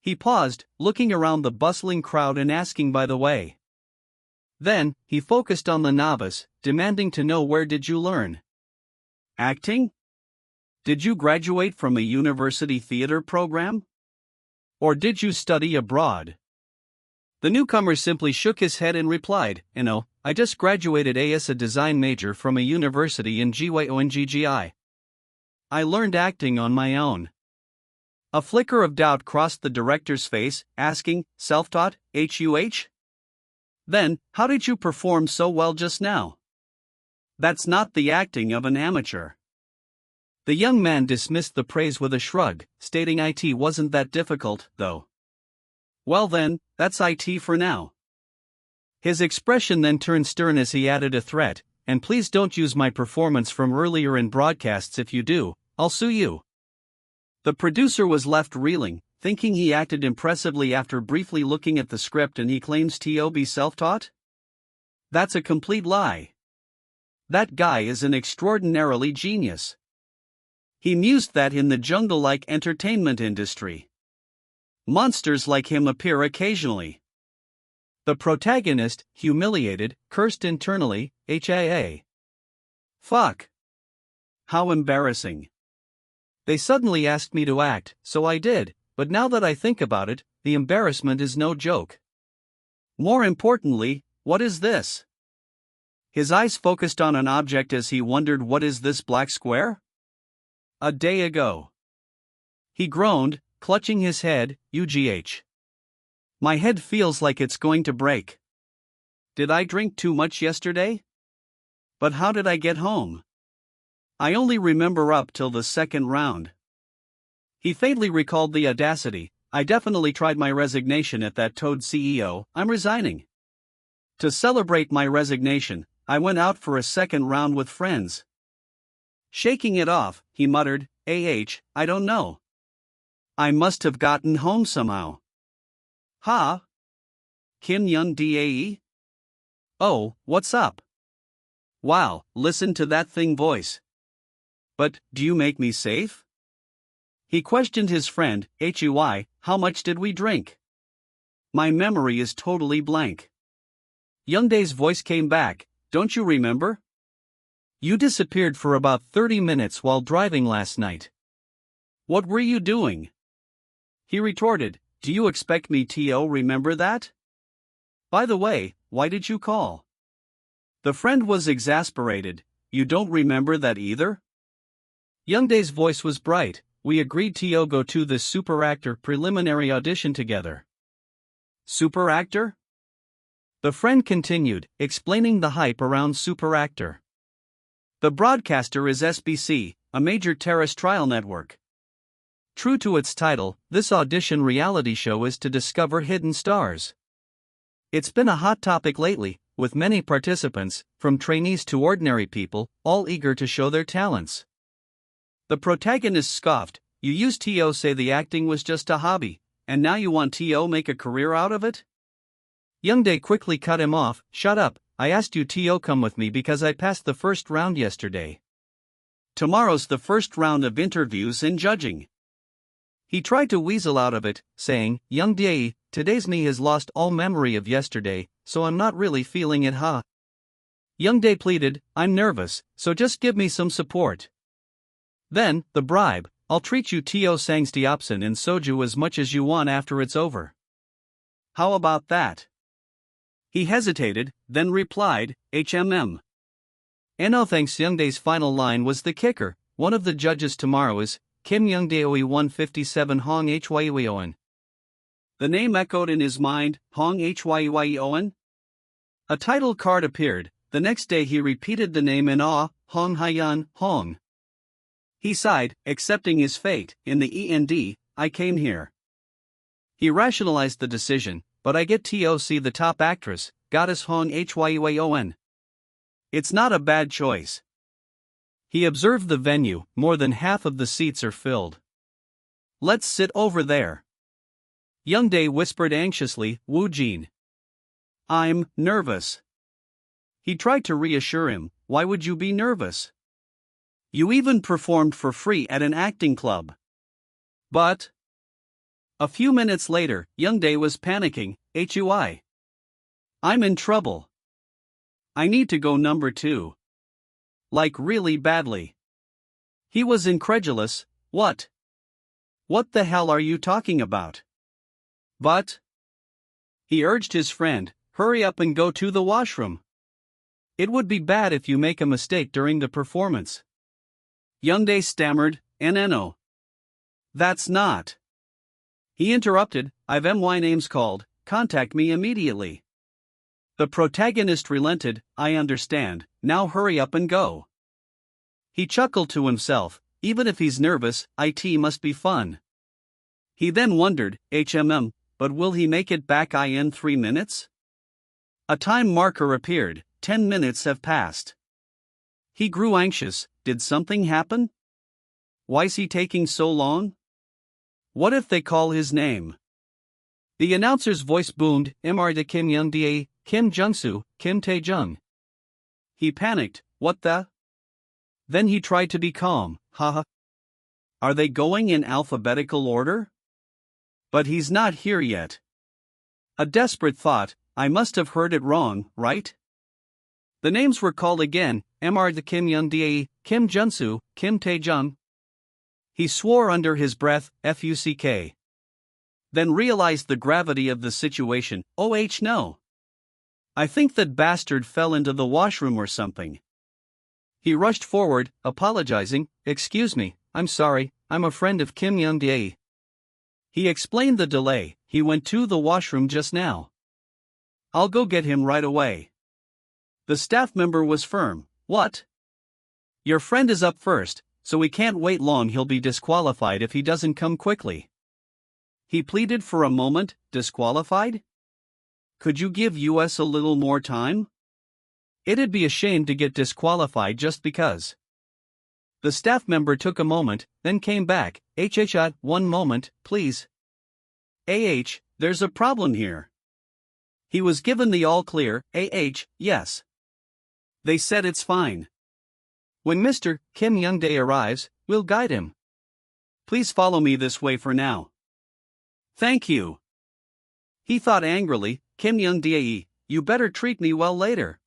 He paused, looking around the bustling crowd and asking by the way. Then, he focused on the novice, demanding to know, where did you learn acting? Did you graduate from a university theater program? Or did you study abroad? The newcomer simply shook his head and replied, No, I just graduated as a design major from a university in Gyonggi. I learned acting on my own. A flicker of doubt crossed the director's face, asking, self-taught, HUH? Then, how did you perform so well just now? That's not the acting of an amateur. The young man dismissed the praise with a shrug, stating it wasn't that difficult, though. Well then, that's it for now. His expression then turned stern as he added a threat, and please don't use my performance from earlier in broadcasts. If you do, I'll sue you. The producer was left reeling, thinking he acted impressively after briefly looking at the script, and he claims to be self-taught? That's a complete lie. That guy is an extraordinarily genius. He mused that in the jungle-like entertainment industry, monsters like him appear occasionally. The protagonist, humiliated, cursed internally, HIA. Fuck. How embarrassing. They suddenly asked me to act, so I did, but now that I think about it, the embarrassment is no joke. More importantly, what is this? His eyes focused on an object as he wondered, what is this black square? A day ago. He groaned, clutching his head, UGH. My head feels like it's going to break. Did I drink too much yesterday? But how did I get home? I only remember up till the second round. He faintly recalled the audacity. I definitely tried my resignation at that Toad CEO, I'm resigning. To celebrate my resignation, I went out for a second round with friends. Shaking it off, he muttered, I don't know. I must have gotten home somehow. Ha? Kim Young Dae? Oh, what's up? Wow, listen to that thing voice. But, do you make me safe? He questioned his friend, HUI, how much did we drink? My memory is totally blank. Youngdae's voice came back, don't you remember? You disappeared for about 30 minutes while driving last night. What were you doing? He retorted, do you expect me to remember that? By the way, why did you call? The friend was exasperated, you don't remember that either? Youngdae's voice was bright, we agreed to go to the super actor preliminary audition together. Super actor? The friend continued, explaining the hype around super actor. The broadcaster is SBC, a major terrestrial network. True to its title, this audition reality show is to discover hidden stars. It's been a hot topic lately, with many participants, from trainees to ordinary people, all eager to show their talents. The protagonist scoffed, you used to say the acting was just a hobby, and now you want to make a career out of it? Youngdae quickly cut him off, shut up, I asked you to come with me because I passed the first round yesterday. Tomorrow's the first round of interviews and judging. He tried to weasel out of it, saying, Youngdae, today's me has lost all memory of yesterday, so I'm not really feeling it huh? Youngdae pleaded, I'm nervous, so just give me some support. Then, the bribe, I'll treat you to sangstiopsin and soju as much as you want after it's over. How about that? He hesitated, then replied, HMM. No thanks. Youngdae's final line was the kicker, one of the judges tomorrow is, Kim Youngdae 157 Hong Hyeon. The name echoed in his mind, Hong Hyeon? A title card appeared, the next day he repeated the name in awe, Hong Hyeon, Hong. He sighed, accepting his fate, in the END, I came here. He rationalized the decision, but I get to see the top actress, Goddess Hong Hyeon. It's not a bad choice. He observed the venue, more than half of the seats are filled. Let's sit over there. Youngdae whispered anxiously, Woojin. I'm nervous. He tried to reassure him, why would you be nervous? You even performed for free at an acting club. But A few minutes later, Youngdae was panicking. "Hui. I'm in trouble. I need to go number 2. Like really badly." He was incredulous. "What? What the hell are you talking about?" "But," he urged his friend, "hurry up and go to the washroom. It would be bad if you make a mistake during the performance." Youngdae stammered, "No. That's not." He interrupted, "I've my name's called, contact me immediately." The protagonist relented, "I understand, now hurry up and go." He chuckled to himself, even if he's nervous, it must be fun. He then wondered, but will he make it back in 3 minutes? A time marker appeared, 10 minutes have passed. He grew anxious, did something happen? Why's he taking so long? What if they call his name? The announcer's voice boomed, "Mr. de Kim Youngdae, Kim Jungsoo, Kim Taejung." He panicked, "What the?" Then he tried to be calm, "Haha. Are they going in alphabetical order? But he's not here yet." A desperate thought, "I must have heard it wrong, right?" The names were called again, "Mr. de Kim Youngdae, Kim Jungsoo, Kim Taejung." He swore under his breath, "Fuck." Then realized the gravity of the situation. "Oh no. I think that bastard fell into the washroom or something." He rushed forward, apologizing, "Excuse me, I'm sorry, I'm a friend of Kim Youngdae." He explained the delay, "He went to the washroom just now. I'll go get him right away." The staff member was firm, "What? Your friend is up first, so we can't wait long, he'll be disqualified if he doesn't come quickly." He pleaded for a moment, "Disqualified? Could you give us a little more time? It'd be a shame to get disqualified just because." The staff member took a moment, then came back, "One moment, please. There's a problem here." He was given the all clear, "Yes. They said it's fine. When Mr. Kim Youngdae arrives, we'll guide him. Please follow me this way for now." "Thank you." He thought angrily, "Kim Youngdae, you better treat me well later."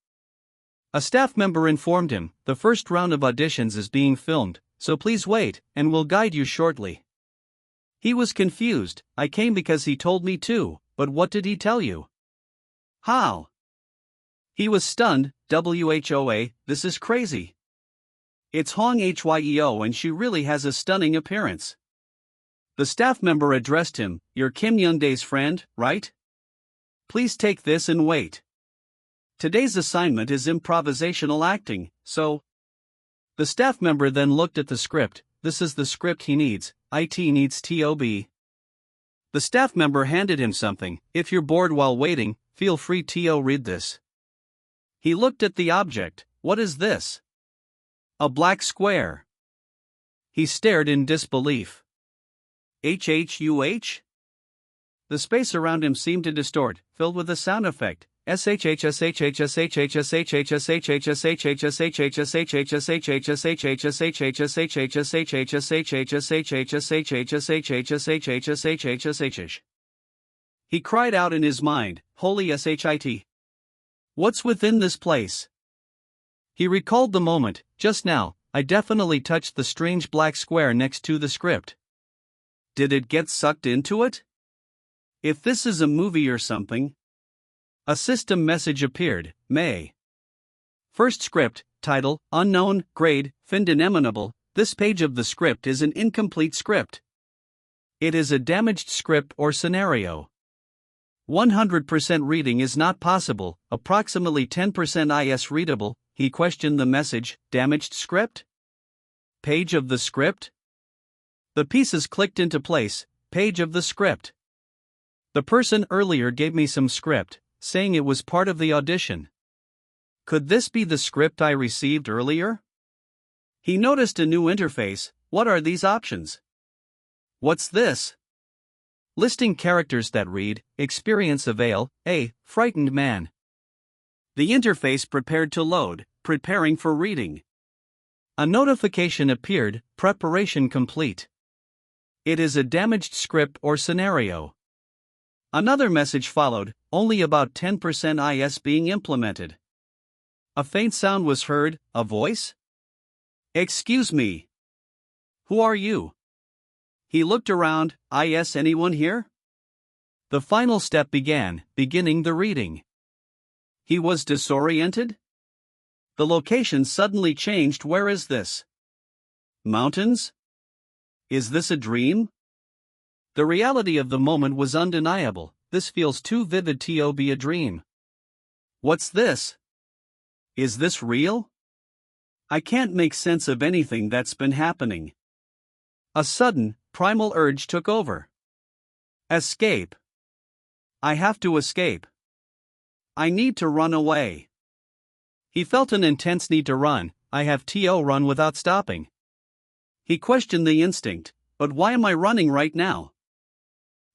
A staff member informed him, "The first round of auditions is being filmed, so please wait, and we'll guide you shortly." He was confused, "I came because he told me to, but what did he tell you? How?" He was stunned, "Whoa, this is crazy. It's Hong Hyeo and she really has a stunning appearance." The staff member addressed him, "You're Kim Youngdae's friend, right? Please take this and wait. Today's assignment is improvisational acting, so..." The staff member then looked at the script, "This is the script he needs, it needs TOB." The staff member handed him something, "If you're bored while waiting, feel free to read this." He looked at the object, "What is this?" "A black square." He stared in disbelief. "HHUH?" The space around him seemed to distort, filled with a sound effect. He cried out in his mind, "Holy shit! What's within this place?" He recalled the moment, "Just now, I definitely touched the strange black square next to the script. Did it get sucked into it? If this is a movie or something..." A system message appeared, May. First script, title, unknown, grade, Findeneminable. This page of the script is an incomplete script. It is a damaged script or scenario. 100% reading is not possible, approximately 10% is readable. He questioned the message, damaged script? Page of the script? The pieces clicked into place, page of the script. The person earlier gave me some script, saying it was part of the audition. Could this be the script I received earlier? He noticed a new interface. What are these options? What's this? Listing characters that read, experience avail, a frightened man. The interface prepared to load, preparing for reading. A notification appeared, preparation complete. It is a damaged script or scenario. Another message followed, only about 10% is being implemented. A faint sound was heard, a voice? Excuse me. Who are you? He looked around, is anyone here? The final step began, beginning the reading. He was disoriented? The location suddenly changed. Where is this? Mountains? Is this a dream? The reality of the moment was undeniable. This feels too vivid to be a dream. What's this? Is this real? I can't make sense of anything that's been happening. A sudden, primal urge took over. Escape. I have to escape. I need to run away. He felt an intense need to run. I have to run without stopping. He questioned the instinct, but why am I running right now?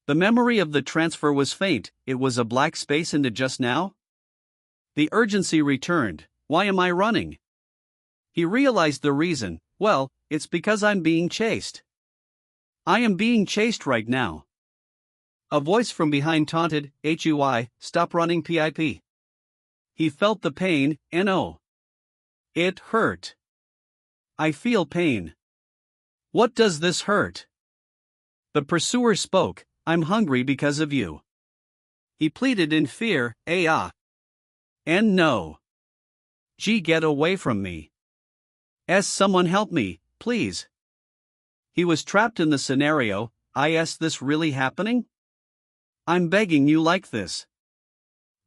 The memory of the transfer was faint. It was a black space into just now. The urgency returned. Why am I running? He realized the reason. Well, it's because I'm being chased. I am being chased right now. A voice from behind taunted, "Hui, stop running pip." He felt the pain, no. It hurt. I feel pain. What does this hurt? The pursuer spoke, I'm hungry because of you. He pleaded in fear, and no. Get away from me. Someone help me, please. He was trapped in the scenario. Is this really happening? I'm begging you like this.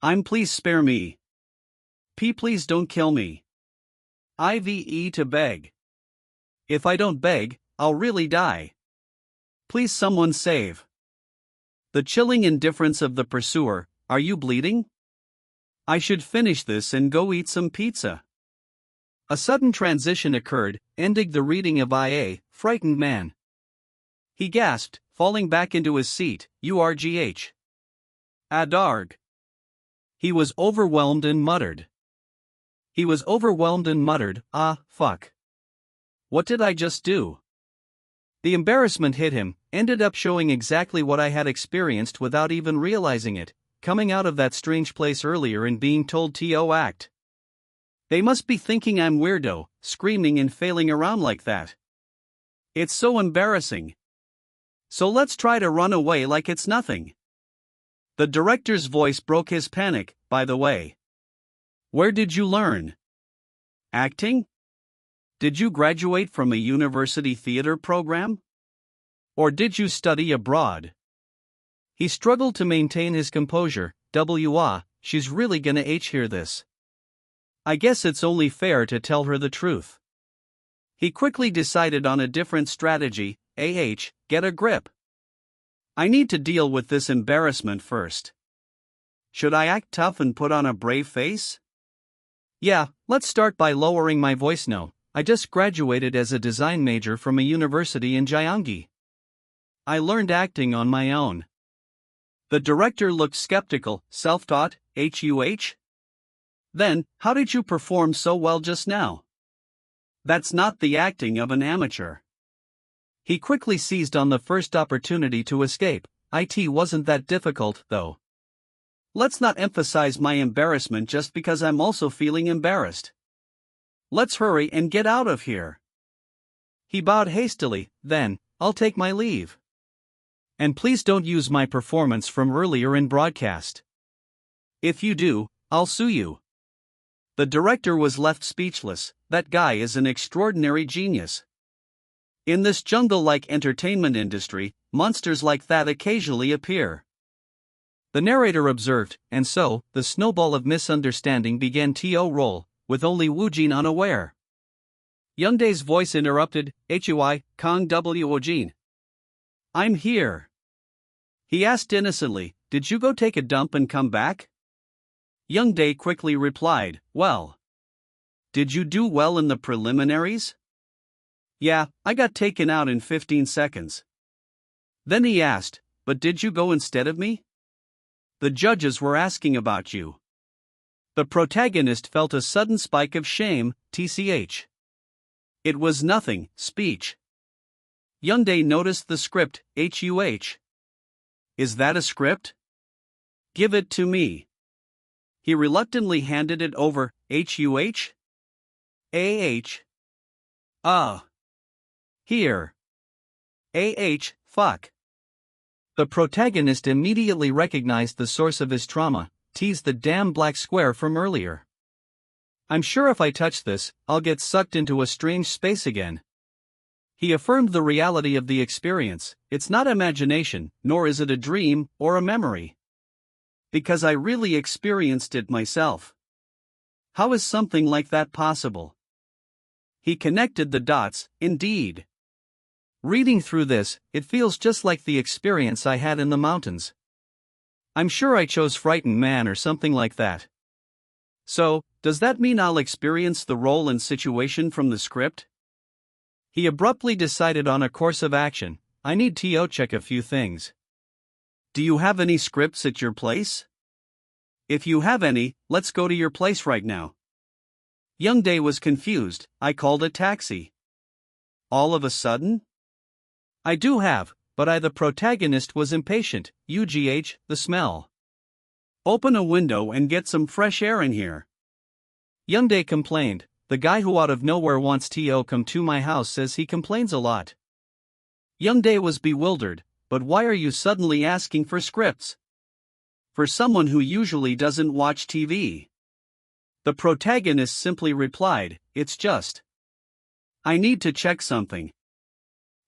Please spare me. Please don't kill me. IVE to beg. If I don't beg, I'll really die. Please someone save. The chilling indifference of the pursuer, are you bleeding? I should finish this and go eat some pizza. A sudden transition occurred, ending the reading of IA, frightened man. He gasped, falling back into his seat, URGH. Adarg. He was overwhelmed and muttered. Fuck. What did I just do? The embarrassment hit him, ended up showing exactly what I had experienced without even realizing it, coming out of that strange place earlier and being told to act. They must be thinking I'm weirdo, screaming and failing around like that. It's so embarrassing. So let's try to run away like it's nothing. The director's voice broke his panic, by the way. Where did you learn? Acting? Did you graduate from a university theater program? Or did you study abroad? He struggled to maintain his composure. She's really gonna hear this. I guess it's only fair to tell her the truth. He quickly decided on a different strategy. Get a grip. I need to deal with this embarrassment first. Should I act tough and put on a brave face? Yeah, let's start by lowering my voice. No, I just graduated as a design major from a university in Gyeonggi. I learned acting on my own. The director looked skeptical. Self-taught, HUH? Then, how did you perform so well just now? That's not the acting of an amateur. He quickly seized on the first opportunity to escape. It wasn't that difficult, though. Let's not emphasize my embarrassment just because I'm also feeling embarrassed. Let's hurry and get out of here. He bowed hastily. Then, I'll take my leave. And please don't use my performance from earlier in broadcast. If you do, I'll sue you. The director was left speechless. That guy is an extraordinary genius. In this jungle-like entertainment industry, monsters like that occasionally appear. The narrator observed, and so, the snowball of misunderstanding began to roll, with only Woojin unaware. Youngdae's voice interrupted. Hui, Kang Woojin. I'm here. He asked innocently, did you go take a dump and come back? Youngdae quickly replied, well. Did you do well in the preliminaries? Yeah, I got taken out in 15 seconds. Then he asked, but did you go instead of me? The judges were asking about you. The protagonist felt a sudden spike of shame, tch. It was nothing, speech. Youngdae noticed the script, HUH. Is that a script? Give it to me. He reluctantly handed it over, HUH? AH. Here. Fuck. The protagonist immediately recognized the source of his trauma, teased the damn black square from earlier. I'm sure if I touch this, I'll get sucked into a strange space again. He affirmed the reality of the experience. It's not imagination, nor is it a dream or a memory. Because I really experienced it myself. How is something like that possible? He connected the dots, indeed. Reading through this, it feels just like the experience I had in the mountains. I'm sure I chose Frightened Man or something like that. So, does that mean I'll experience the role and situation from the script? He abruptly decided on a course of action. I need to check a few things. Do you have any scripts at your place? If you have any, let's go to your place right now. Youngdae was confused. I called a taxi. All of a sudden? I do have, but the protagonist was impatient. UGH, the smell. Open a window and get some fresh air in here. Youngdae complained. The guy who out of nowhere wants to come to my house says he complains a lot. Youngdae was bewildered. But why are you suddenly asking for scripts? For someone who usually doesn't watch TV. The protagonist simply replied, it's just. I need to check something.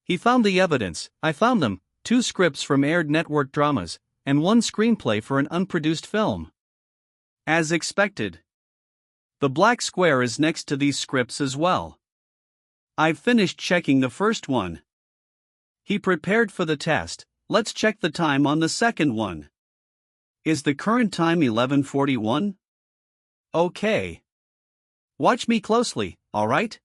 He found the evidence. I found them, 2 scripts from aired network dramas, and 1 screenplay for an unproduced film. As expected. The black square is next to these scripts as well. I've finished checking the first one. He prepared for the test. Let's check the time on the second one. Is the current time 11:41? Okay. Watch me closely, alright?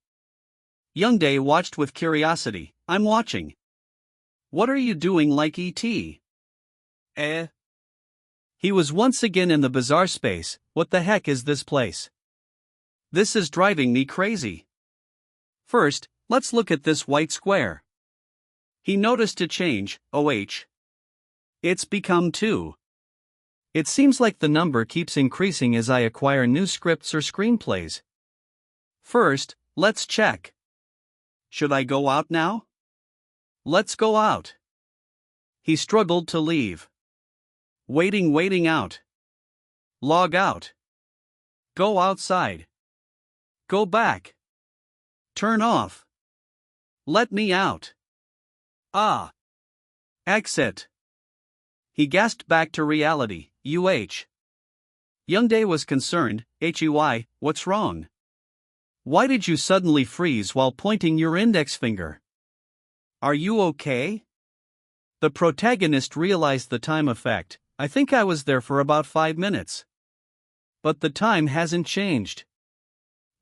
Youngdae watched with curiosity. I'm watching. What are you doing like E.T.? He was once again in the bizarre space. What the heck is this place? This is driving me crazy. First, let's look at this white square. He noticed a change, OH. It's become 2. It seems like the number keeps increasing as I acquire new scripts or screenplays. First, let's check. Should I go out now? Let's go out. He struggled to leave. Waiting out. Log out. Go outside. Go back. Turn off. Let me out. Exit. He gasped back to reality. Youngdae was concerned. HUI, what's wrong? Why did you suddenly freeze while pointing your index finger? Are you okay? The protagonist realized the time effect. I think I was there for about 5 minutes. But the time hasn't changed.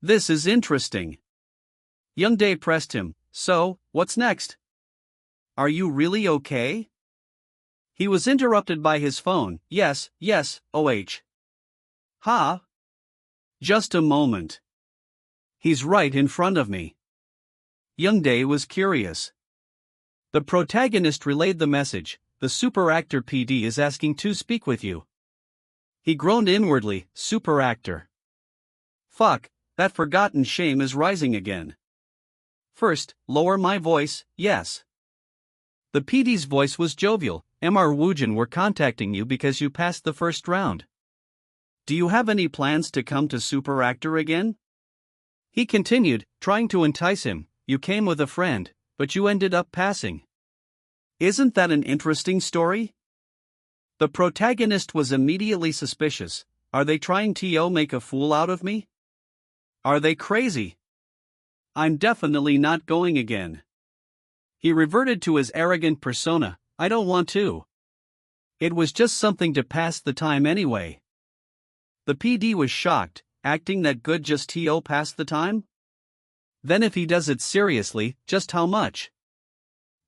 This is interesting. Youngdae pressed him. So, what's next? Are you really okay? He was interrupted by his phone. Yes, OH. Ha? Just a moment. He's right in front of me. Youngdae was curious. The protagonist relayed the message. The super actor PD is asking to speak with you. He groaned inwardly. Super actor. Fuck, that forgotten shame is rising again. First, lower my voice, yes. The PD's voice was jovial. Kang Woojin were contacting you because you passed the first round. Do you have any plans to come to super actor again? He continued, trying to entice him. You came with a friend, but you ended up passing. Isn't that an interesting story? The protagonist was immediately suspicious. Are they trying to make a fool out of me? Are they crazy? I'm definitely not going again. He reverted to his arrogant persona. I don't want to. It was just something to pass the time anyway. The PD was shocked, acting that good just to pass the time? Then if he does it seriously, just how much?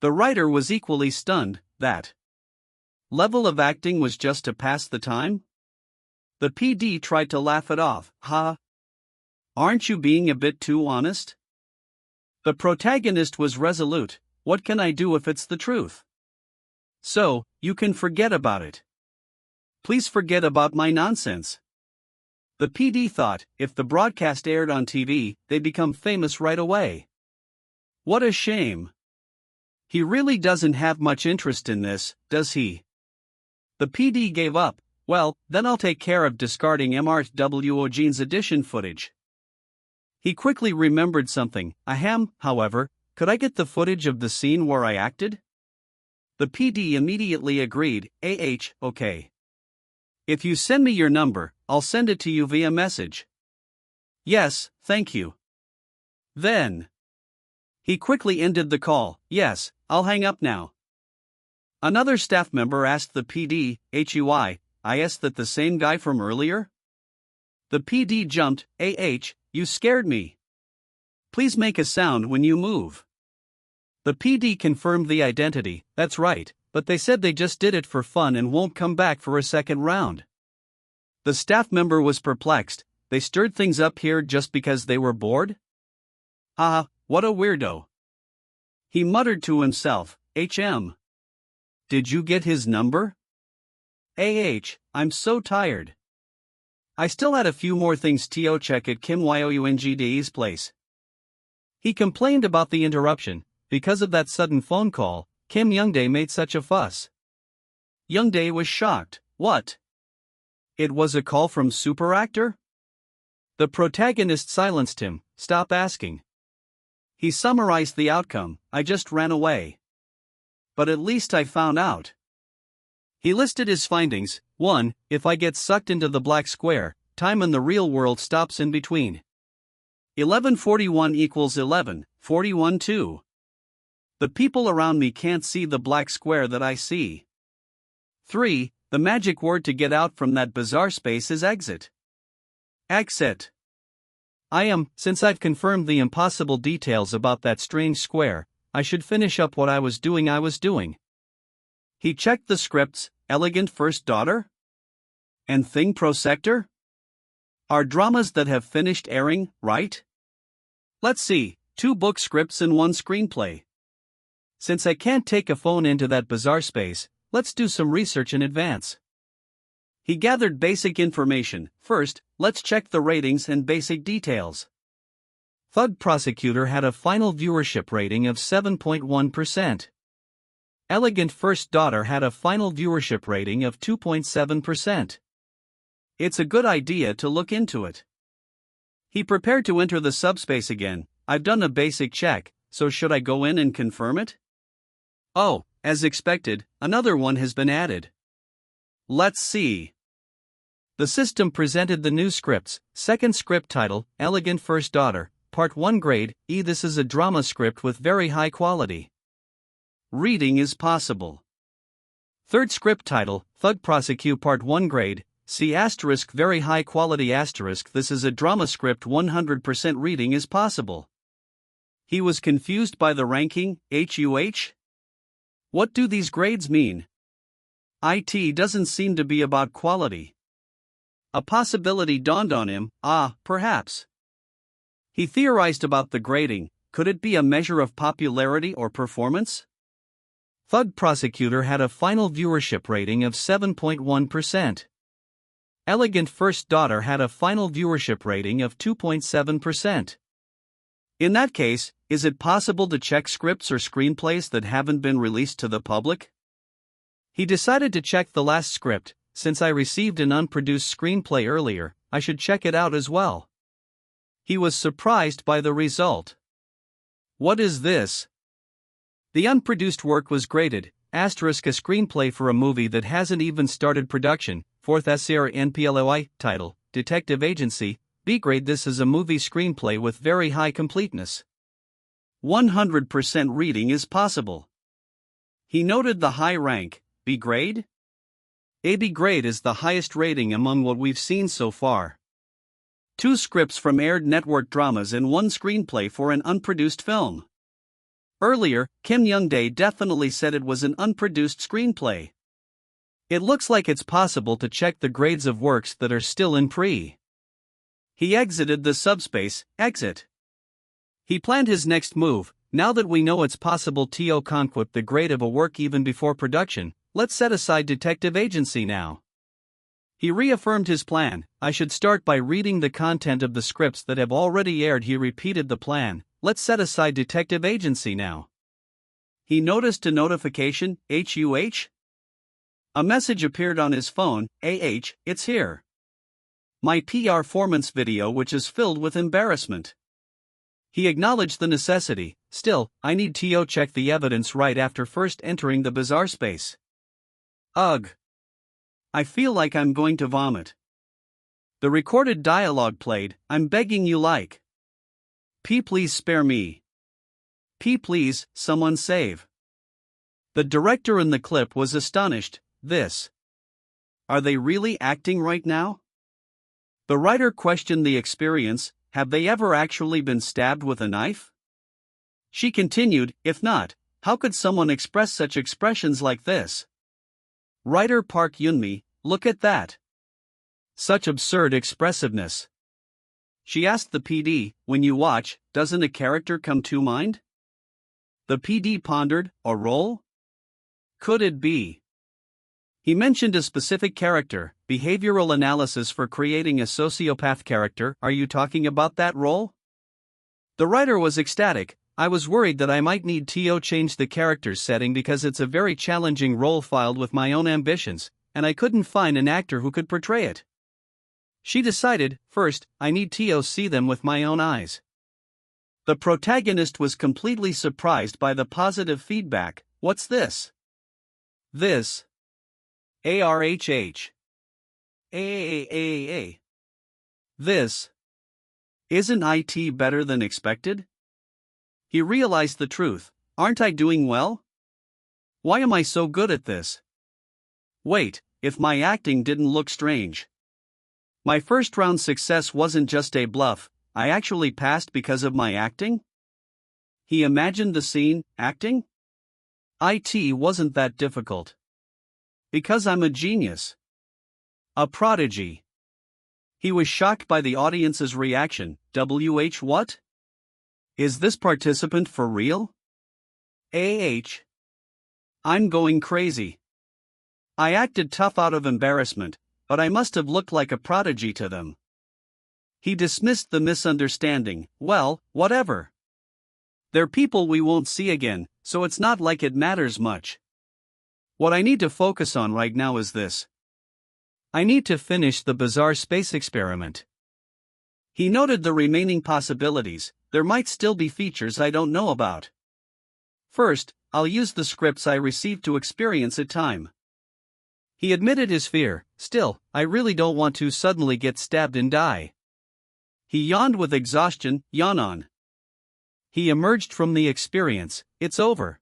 The writer was equally stunned. That level of acting was just to pass the time? The PD tried to laugh it off. Ha! Aren't you being a bit too honest? The protagonist was resolute. what can I do if it's the truth? So, you can forget about it. Please forget about my nonsense. The PD thought, if the broadcast aired on TV, they'd become famous right away. What a shame. He really doesn't have much interest in this, does he? The PD gave up. Well, then I'll take care of discarding Woojin's audition footage. He quickly remembered something. Ahem, however, could I get the footage of the scene where I acted? The PD immediately agreed. Okay. If you send me your number, I'll send it to you via message. Yes, thank you. Then. He quickly ended the call. Yes, I'll hang up now. Another staff member asked the PD, is that the same guy from earlier? The PD jumped. You scared me. Please make a sound when you move. The PD confirmed the identity. That's right, but they said they just did it for fun and won't come back for a second round. The staff member was perplexed. They stirred things up here just because they were bored? Ah, what a weirdo. He muttered to himself, Did you get his number? I'm so tired. I still had a few more things to check at Kim Woojin's place. He complained about the interruption. Because of that sudden phone call, Kim Youngdae made such a fuss. Youngdae was shocked. What? It was a call from super actor? The protagonist silenced him. Stop asking. He summarized the outcome. I just ran away. But at least I found out. He listed his findings. 1. If I get sucked into the black square, time in the real world stops in between. 11:41 equals 11:41 2. The people around me can't see the black square that I see. 3. The magic word to get out from that bizarre space is exit. Exit. Since I've confirmed the impossible details about that strange square, I should finish up what I was doing. He checked the scripts. Elegant First Daughter? And Thing Pro Sector? Are dramas that have finished airing, right? Let's see, 2 book scripts and 1 screenplay. Since I can't take a phone into that bizarre space, let's do some research in advance. He gathered basic information. First, let's check the ratings and basic details. Thug Prosecutor had a final viewership rating of 7.1%. Elegant First Daughter had a final viewership rating of 2.7%. It's a good idea to look into it. He prepared to enter the subspace again. I've done a basic check, so should I go in and confirm it? Oh, as expected, another one has been added. Let's see. The system presented the new scripts. Second script title, Elegant First Daughter, Part 1 grade, E. This is a drama script with very high quality. Reading is possible. Third script title, Thug Prosecute Part 1 grade, C** very high quality*. This is a drama script 100% reading is possible. He was confused by the ranking, What do these grades mean? It doesn't seem to be about quality. A possibility dawned on him, perhaps. He theorized about the grading. Could it be a measure of popularity or performance? Thug Prosecutor had a final viewership rating of 7.1%. Elegant First Daughter had a final viewership rating of 2.7%. In that case, is it possible to check scripts or screenplays that haven't been released to the public? He decided to check the last script. Since I received an unproduced screenplay earlier, I should check it out as well. He was surprised by the result. What is this? The unproduced work was graded, ** a screenplay for a movie that hasn't even started production, 4th SR NPLOI, title, Detective Agency, B grade. This is a movie screenplay with very high completeness. 100% reading is possible. He noted the high rank, B grade? AB grade is the highest rating among what we've seen so far. 2 scripts from aired network dramas and 1 screenplay for an unproduced film. Earlier, Kim Youngdae definitely said it was an unproduced screenplay. It looks like it's possible to check the grades of works that are still in pre. He exited the subspace, exit. He planned his next move. Now that we know it's possible to conquer the grade of a work even before production, let's set aside detective agency now. He reaffirmed his plan. I should start by reading the content of the scripts that have already aired. He repeated the plan. Let's set aside detective agency now. He noticed a notification, HUH? A message appeared on his phone, it's here. My performance video, which is filled with embarrassment. He acknowledged the necessity. Still, I need to check the evidence right after first entering the bizarre space. Ugh. I feel like I'm going to vomit. The recorded dialogue played. I'm begging you like. Please spare me. Please, someone save. The director in the clip was astonished. This. Are they really acting right now? The writer questioned the experience. Have they ever actually been stabbed with a knife? She continued, if not, how could someone express such expressions like this? Writer Park Yunmi, look at that. Such absurd expressiveness. She asked the PD, when you watch, doesn't a character come to mind? The PD pondered, a role? Could it be? He mentioned a specific character, behavioral analysis for creating a sociopath character. Are you talking about that role? The writer was ecstatic. I was worried that I might need to change the character's setting because it's a very challenging role filled with my own ambitions, and I couldn't find an actor who could portray it. She decided, first, I need to see them with my own eyes. The protagonist was completely surprised by the positive feedback. What's this? This. ARHH. AAAA. This. Isn't IT better than expected? He realized the truth. Aren't I doing well? Why am I so good at this? Wait, if my acting didn't look strange. My first round success wasn't just a bluff, I actually passed because of my acting? He imagined the scene, acting? IT wasn't that difficult. Because I'm a genius. A prodigy. He was shocked by the audience's reaction. What? Is this participant for real? I'm going crazy. I acted tough out of embarrassment, but I must have looked like a prodigy to them. He dismissed the misunderstanding. Well, whatever. They're people we won't see again, so it's not like it matters much. What I need to focus on right now is this. I need to finish the bizarre space experiment. He noted the remaining possibilities. There might still be features I don't know about. First, I'll use the scripts I received to experience a time. He admitted his fear. Still, I really don't want to suddenly get stabbed and die. He yawned with exhaustion. Yawn on. He emerged from the experience. It's over.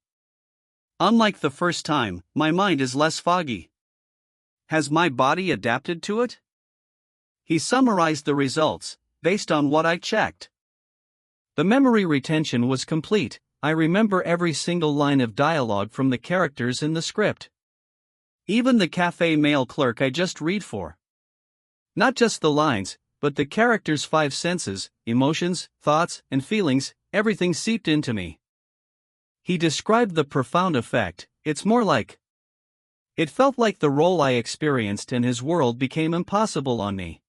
Unlike the first time, my mind is less foggy. Has my body adapted to it? He summarized the results, based on what I checked. The memory retention was complete. I remember every single line of dialogue from the characters in the script. Even the cafe male clerk I just read for. Not just the lines, but the character's 5 senses, emotions, thoughts, and feelings, everything seeped into me. He described the profound effect. It's more like. It felt like the role I experienced and his world became impossible on me.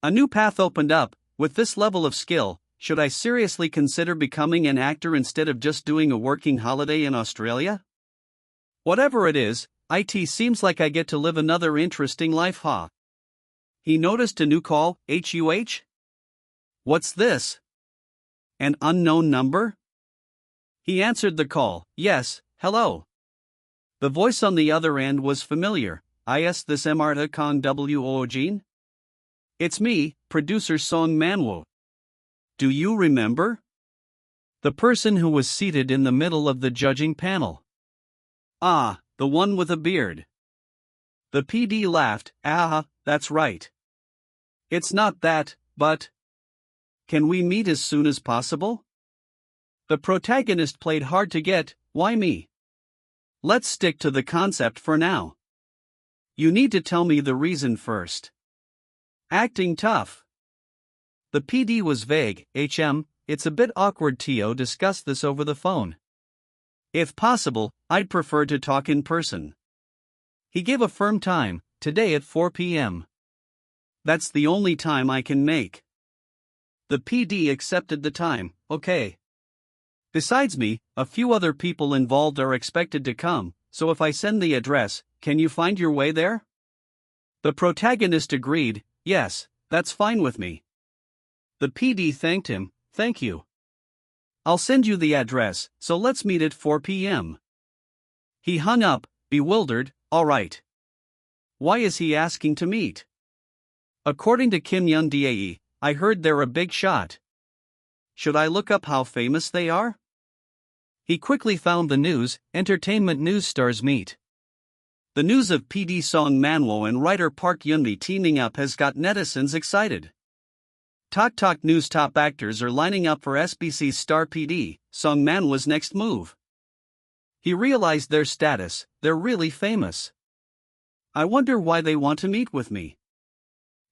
A new path opened up. With this level of skill, should I seriously consider becoming an actor instead of just doing a working holiday in Australia? Whatever it is, IT seems like I get to live another interesting life, huh? He noticed a new call. HUH? What's this? An unknown number? He answered the call. Yes, hello. The voice on the other end was familiar. Is this Marta Kang Woojin? It's me, producer Song Manhwa. Do you remember? The person who was seated in the middle of the judging panel. Ah, the one with a beard. The PD laughed. That's right. It's not that, but. Can we meet as soon as possible? The protagonist played hard to get. Why me? Let's stick to the concept for now. You need to tell me the reason first. Acting tough. The PD was vague. it's a bit awkward to discuss this over the phone. If possible, I'd prefer to talk in person. He gave a firm time, today at 4 p.m. That's the only time I can make. The PD accepted the time, okay. Besides me, a few other people involved are expected to come, so if I send the address, can you find your way there? The protagonist agreed, yes, that's fine with me. The PD thanked him, thank you. I'll send you the address, so let's meet at 4 p.m. He hung up, bewildered, alright. Why is he asking to meet? According to Kim Yun Dae, I heard they're a big shot. Should I look up how famous they are? He quickly found the news, entertainment news stars meet. The news of PD Song Manhwa and writer Park Yunmi teaming up has got netizens excited. Tok News top actors are lining up for SBC's star PD Song Manhwa's next move. He realized their status, they're really famous. I wonder why they want to meet with me.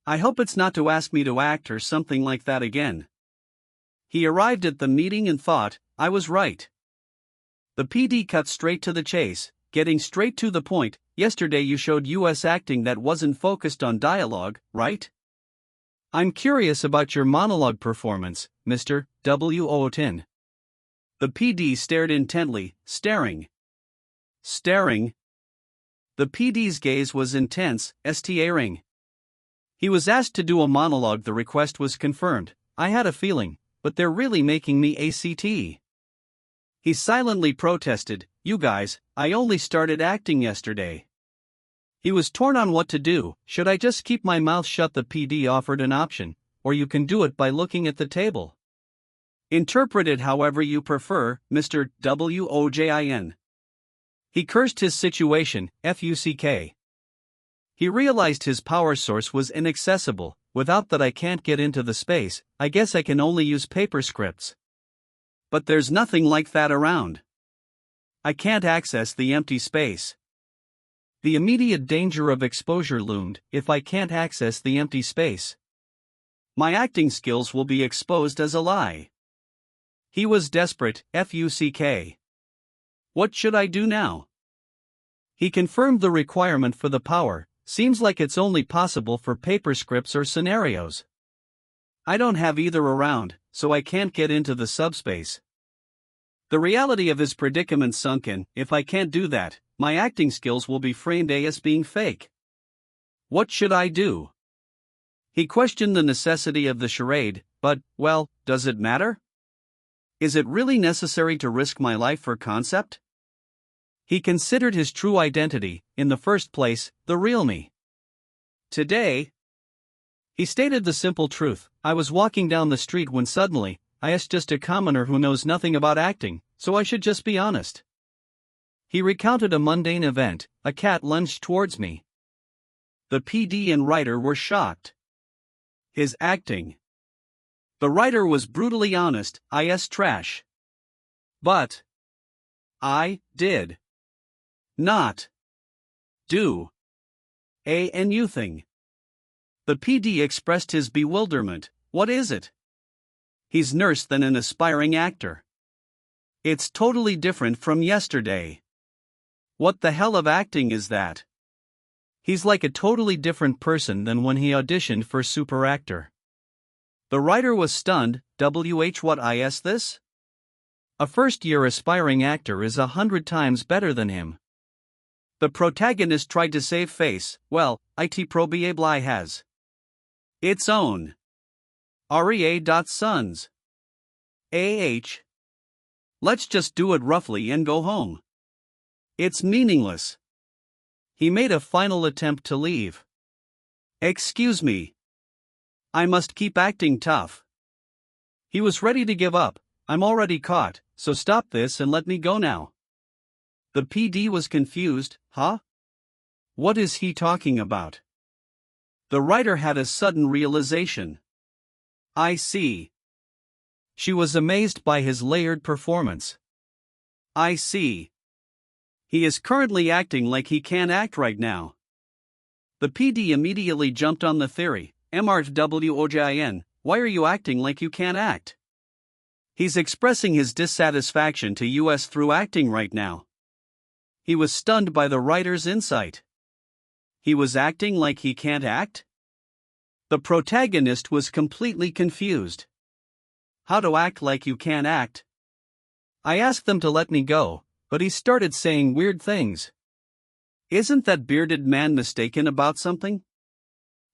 I hope it's not to ask me to act or something like that again. He arrived at the meeting and thought, I was right. The PD cut straight to the chase, getting straight to the point. Yesterday you showed US acting that wasn't focused on dialogue, right? I'm curious about your monologue performance, Mr. Woojin. The PD stared intently, staring. The PD's gaze was intense, staring. He was asked to do a monologue. The request was confirmed. I had a feeling, but they're really making me ACT. He silently protested, you guys, I only started acting yesterday. He was torn on what to do. Should I just keep my mouth shut? The PD offered an option, or you can do it by looking at the table. Interpret it however you prefer, Mr. Woojin. He cursed his situation, fuck. He realized his power source was inaccessible. Without that I can't get into the space. I guess I can only use paper scripts. But there's nothing like that around. I can't access the empty space. The immediate danger of exposure loomed. If I can't access the empty space, my acting skills will be exposed as a lie. He was desperate, fuck. What should I do now? He confirmed the requirement for the power. Seems like it's only possible for paper scripts or scenarios. I don't have either around, so I can't get into the subspace. The reality of his predicament sunk in. If I can't do that, my acting skills will be framed as being fake. What should I do? He questioned the necessity of the charade, but, well, does it matter? Is it really necessary to risk my life for concept? He considered his true identity, in the first place, the real me. Today, he stated the simple truth. I was walking down the street when suddenly, I asked just a commoner who knows nothing about acting, so I should just be honest. He recounted a mundane event. A cat lunged towards me. The PD and writer were shocked. His acting. The writer was brutally honest, trash. But I did not do a new thing. The PD expressed his bewilderment. What is it? He's nurse than an aspiring actor. It's totally different from yesterday. What the hell of acting is that? He's like a totally different person than when he auditioned for Super Actor. The writer was stunned. What is this? A first-year aspiring actor is 100 times better than him. The protagonist tried to save face. Well, it probably has its own REA.Sons. Let's just do it roughly and go home. It's meaningless. He made a final attempt to leave. Excuse me. I must keep acting tough. He was ready to give up. I'm already caught, so stop this and let me go now. The PD was confused. Huh? What is he talking about? The writer had a sudden realization. I see. She was amazed by his layered performance. I see. He is currently acting like he can't act right now. The PD immediately jumped on the theory. Woojin, why are you acting like you can't act? He's expressing his dissatisfaction to us through acting right now. He was stunned by the writer's insight. He was acting like he can't act? The protagonist was completely confused. How to act like you can't act? I asked them to let me go, but he started saying weird things. Isn't that bearded man mistaken about something?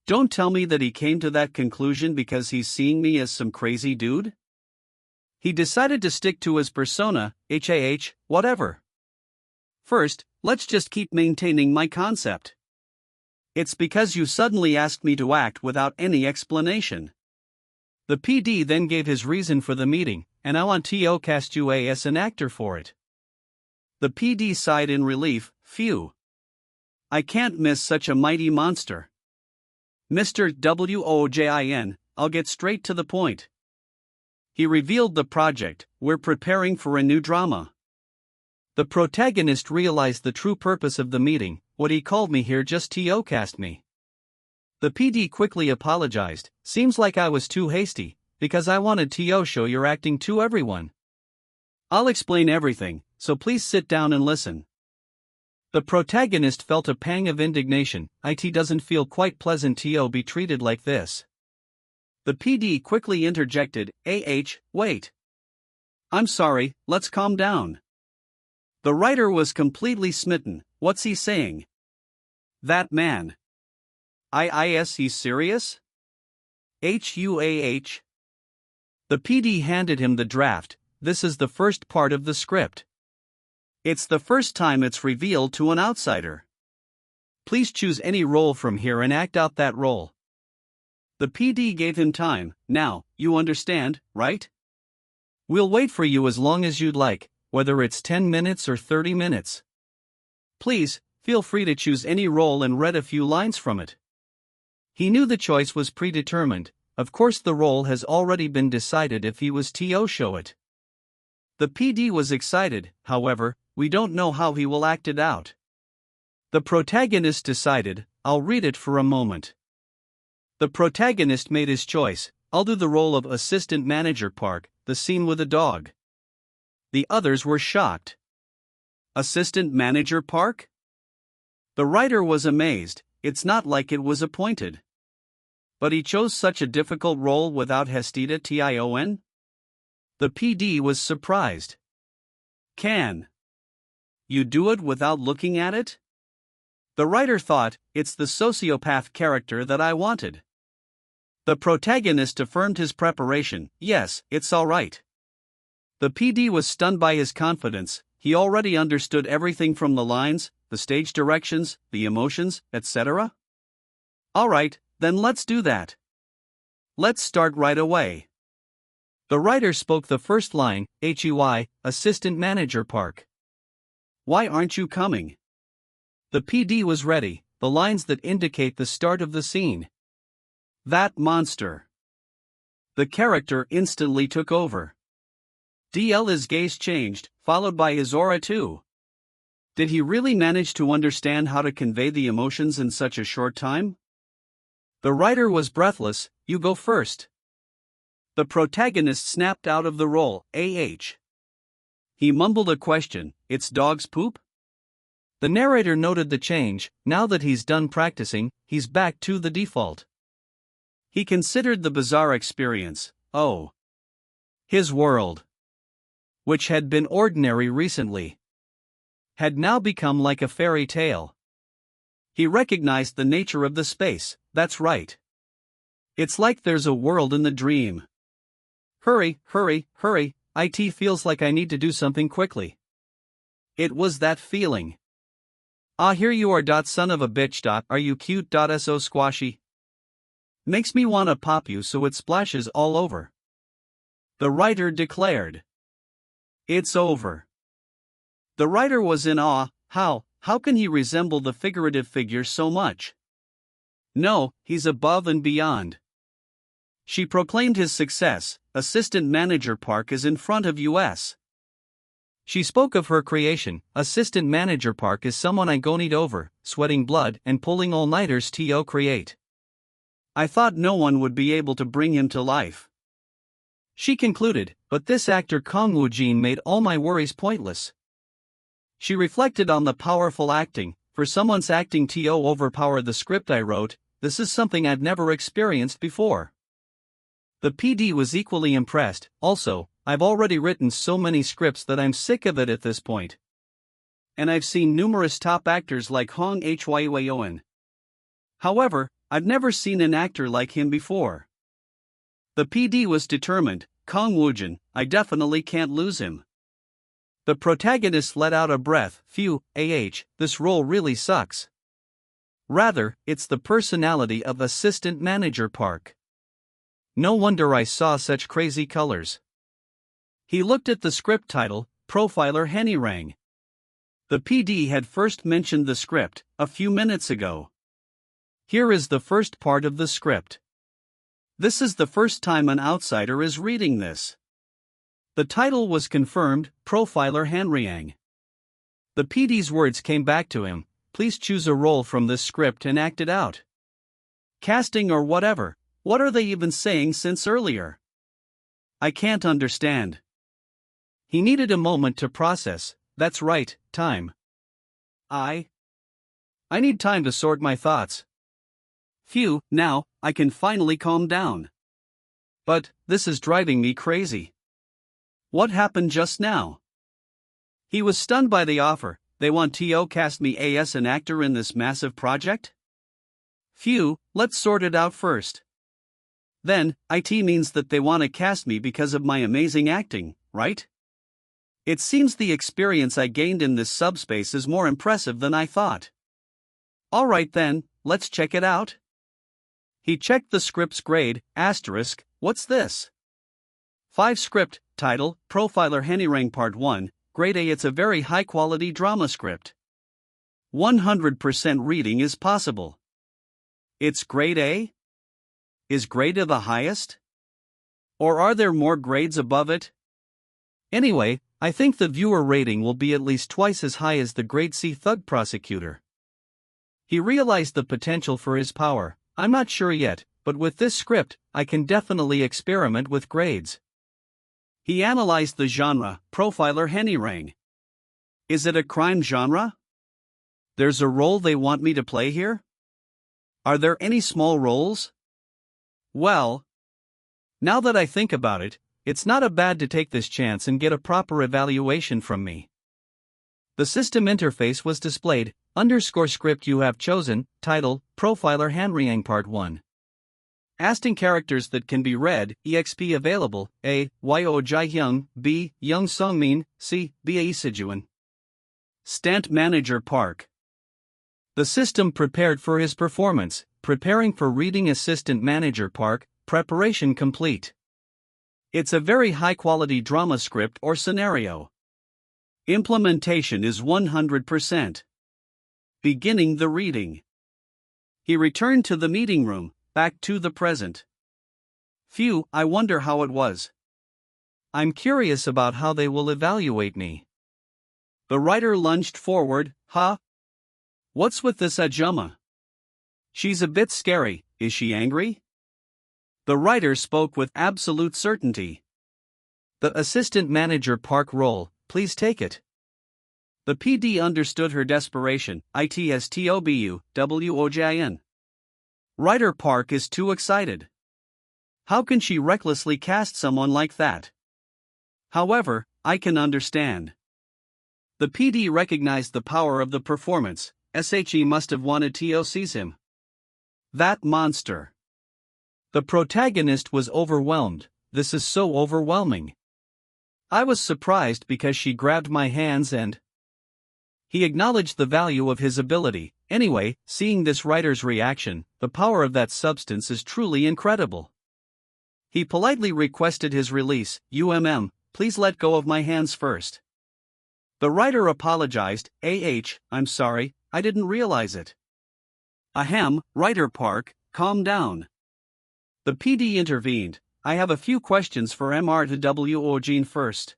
Don't tell me that he came to that conclusion because he's seeing me as some crazy dude? He decided to stick to his persona, whatever. First, let's just keep maintaining my concept. It's because you suddenly asked me to act without any explanation. The PD then gave his reason for the meeting, and I want to cast you as an actor for it. The PD sighed in relief, phew. I can't miss such a mighty monster. Mr. Woojin, I'll get straight to the point. He revealed the project. We're preparing for a new drama. The protagonist realized the true purpose of the meeting. What he called me here just to cast me. The PD quickly apologized. Seems like I was too hasty, because I wanted to show your acting to everyone. I'll explain everything, so please sit down and listen. The protagonist felt a pang of indignation. It doesn't feel quite pleasant to be treated like this. The PD quickly interjected, wait. I'm sorry, let's calm down. The writer was completely smitten. What's he saying? That man. He's serious? The PD handed him the draft. This is the first part of the script. It's the first time it's revealed to an outsider. Please choose any role from here and act out that role. The PD gave him time. Now, you understand, right? We'll wait for you as long as you'd like, whether it's 10 minutes or 30 minutes. Please, feel free to choose any role and read a few lines from it. He knew the choice was predetermined. Of course the role has already been decided if he was to show it. The PD was excited, however, we don't know how he will act it out. The protagonist decided, I'll read it for a moment. The protagonist made his choice. I'll do the role of Assistant Manager Park, the scene with a dog. The others were shocked. Assistant Manager Park? The writer was amazed. It's not like it was appointed. But he chose such a difficult role without hesitation? The PD was surprised. Can you do it without looking at it? The writer thought, it's the sociopath character that I wanted. The protagonist affirmed his preparation. Yes, it's all right. The PD was stunned by his confidence. He already understood everything from the lines, the stage directions, the emotions, etc. All right, then let's do that. Let's start right away. The writer spoke the first line, Assistant Manager Park. Why aren't you coming? The PD was ready, the lines that indicate the start of the scene. That monster. The character instantly took over. His gaze changed, followed by his aura too. Did he really manage to understand how to convey the emotions in such a short time? The writer was breathless. You go first. The protagonist snapped out of the role, He mumbled a question, it's dog's poop? The narrator noted the change. Now that he's done practicing, he's back to the default. He considered the bizarre experience. Oh. His world, which had been ordinary recently, had now become like a fairy tale. He recognized the nature of the space. That's right. It's like there's a world in the dream. Hurry, it feels like I need to do something quickly. It was that feeling. Here you are. Son of a bitch. Are you cute? So squashy. Makes me wanna pop you so it splashes all over. The writer declared. It's over. The writer was in awe. How can he resemble the figurative figure so much? No, he's above and beyond. She proclaimed his success. Assistant Manager Park is in front of us. She spoke of her creation. Assistant Manager Park is someone I go need over, sweating blood and pulling all-nighters to create. I thought no one would be able to bring him to life. She concluded, but this actor Kang Woojin made all my worries pointless. She reflected on the powerful acting. For someone's acting to overpower the script I wrote, this is something I've never experienced before. The PD was equally impressed. Also, I've already written so many scripts that I'm sick of it at this point. And I've seen numerous top actors like Hong Hwaeon. However, I've never seen an actor like him before. The PD was determined. Kang Woojin, I definitely can't lose him. The protagonist let out a breath. Phew, this role really sucks. Rather, it's the personality of Assistant Manager Park. No wonder I saw such crazy colors. He looked at the script title, Profiler Henirang. The PD had first mentioned the script a few minutes ago. Here is the first part of the script. This is the first time an outsider is reading this. The title was confirmed, Profiler Henriang. The PD's words came back to him, please choose a role from this script and act it out. Casting or whatever, what are they even saying since earlier? I can't understand. He needed a moment to process. That's right, time. I need time to sort my thoughts. Phew, now, I can finally calm down. But, this is driving me crazy. What happened just now? He was stunned by the offer. They want to cast me as an actor in this massive project? Phew, let's sort it out first. Then, it means that they want to cast me because of my amazing acting, right? It seems the experience I gained in this subspace is more impressive than I thought. Alright then, let's check it out. He checked the script's grade, asterisk, what's this? 5 script, title, Profiler Henirang Part 1, Grade A. It's a very high-quality drama script. 100% reading is possible. It's Grade A? Is Grade A the highest? Or are there more grades above it? Anyway, I think the viewer rating will be at least twice as high as the Grade C Thug Prosecutor. He realized the potential for his power. I'm not sure yet, but with this script, I can definitely experiment with grades. He analyzed the genre, Profiler Henirang. Is it a crime genre? There's a role they want me to play here? Are there any small roles? Well, now that I think about it, it's not a bad to take this chance and get a proper evaluation from me. The system interface was displayed, _script you have chosen, title, Profiler Henriang Part 1. Asking characters that can be read, EXP available, A. Yo Jae-hyung, B. Young Sungmin, C. Ba Sijuan. Stant Manager Park. The system prepared for his performance, preparing for reading Assistant Manager Park, preparation complete. It's a very high-quality drama script or scenario. Implementation is 100%. Beginning the reading. He returned to the meeting room, back to the present. Phew, I wonder how it was. I'm curious about how they will evaluate me. The writer lunged forward, huh? What's with this Ajumma? She's a bit scary, is she angry? The writer spoke with absolute certainty. The Assistant Manager Park role, please take it. The PD understood her desperation, ITSTOBUWOJIN. Writer Park is too excited. How can she recklessly cast someone like that? However, I can understand. The PD recognized the power of the performance. SHE must have wanted to seize him. That monster. The protagonist was overwhelmed. This is so overwhelming. I was surprised because she grabbed my hands and he acknowledged the value of his ability. Anyway, seeing this writer's reaction, the power of that substance is truly incredible. He politely requested his release. Please let go of my hands first. The writer apologized. I'm sorry, I didn't realize it. Ahem, Writer Park, calm down. The PD intervened. I have a few questions for Woojin first.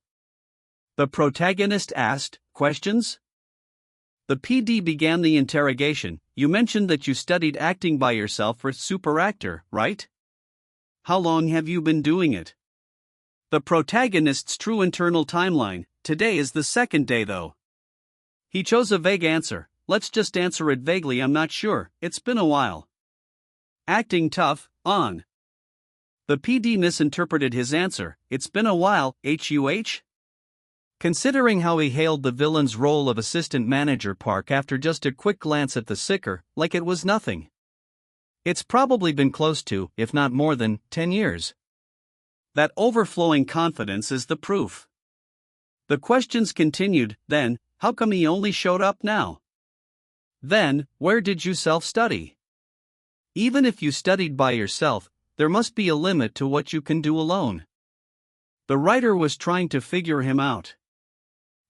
The protagonist asked, questions? The PD began the interrogation. You mentioned that you studied acting by yourself for super actor, right? How long have you been doing it? The protagonist's true internal timeline. Today is the second day though. He chose a vague answer. Let's just answer it vaguely. I'm not sure, it's been a while. Acting tough, on. The PD misinterpreted his answer. It's been a while, HUH? Considering how he hailed the villain's role of assistant manager Park after just a quick glance at the sicker, like it was nothing. It's probably been close to, if not more than, 10 years. That overflowing confidence is the proof. The questions continued. Then, how come he only showed up now? Then, where did you self-study? Even if you studied by yourself, there must be a limit to what you can do alone. The writer was trying to figure him out.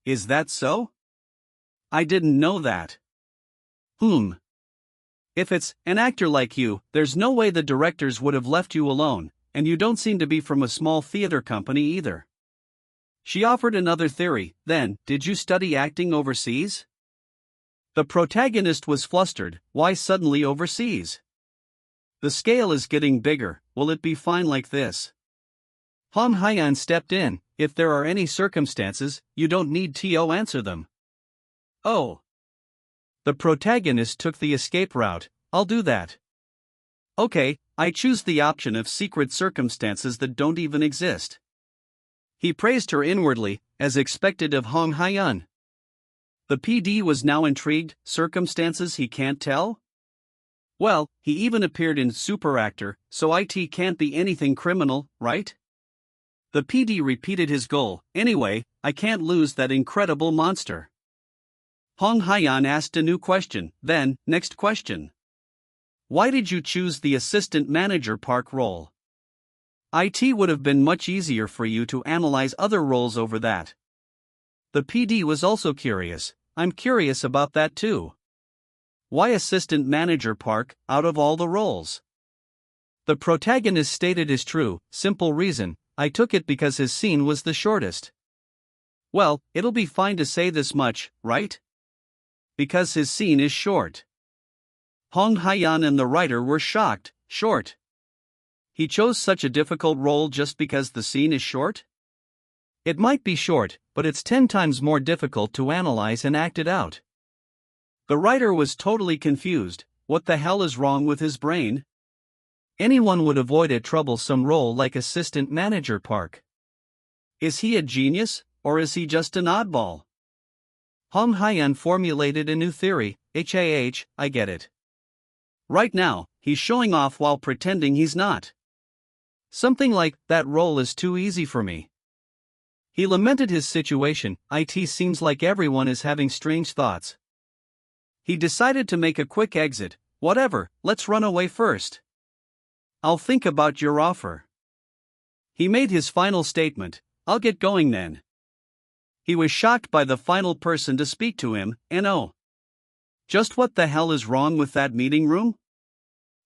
Is that so? I didn't know that. If it's an actor like you, there's no way the directors would have left you alone, and you don't seem to be from a small theater company either. She offered another theory. Then, did you study acting overseas? The protagonist was flustered. Why suddenly overseas? The scale is getting bigger. Will it be fine like this? Hong Hyeon stepped in. If there are any circumstances, you don't need to answer them. Oh. The protagonist took the escape route. I'll do that. Okay, I choose the option of secret circumstances that don't even exist. He praised her inwardly, as expected of Hong Hyeon. The PD was now intrigued. Circumstances he can't tell? Well, he even appeared in Super Actor, so it can't be anything criminal, right? The PD repeated his goal. Anyway, I can't lose that incredible monster. Hong Hyeon asked a new question. Then, next question. Why did you choose the assistant manager Park role? It would have been much easier for you to analyze other roles over that. The PD was also curious. I'm curious about that too. Why assistant manager Park, out of all the roles? The protagonist stated his true, simple reason. I took it because his scene was the shortest. Well, it'll be fine to say this much, right? Because his scene is short. Hong Hyeon and the writer were shocked. Short. He chose such a difficult role just because the scene is short? It might be short, but it's 10 times more difficult to analyze and act it out. The writer was totally confused. What the hell is wrong with his brain? Anyone would avoid a troublesome role like assistant manager Park. Is he a genius, or is he just an oddball? Hong Hyeon formulated a new theory. I get it. Right now, he's showing off while pretending he's not. Something like, that role is too easy for me. He lamented his situation. It seems like everyone is having strange thoughts. He decided to make a quick exit. Whatever, let's run away first. I'll think about your offer. He made his final statement. I'll get going then. He was shocked by the final person to speak to him. No. Just what the hell is wrong with that meeting room?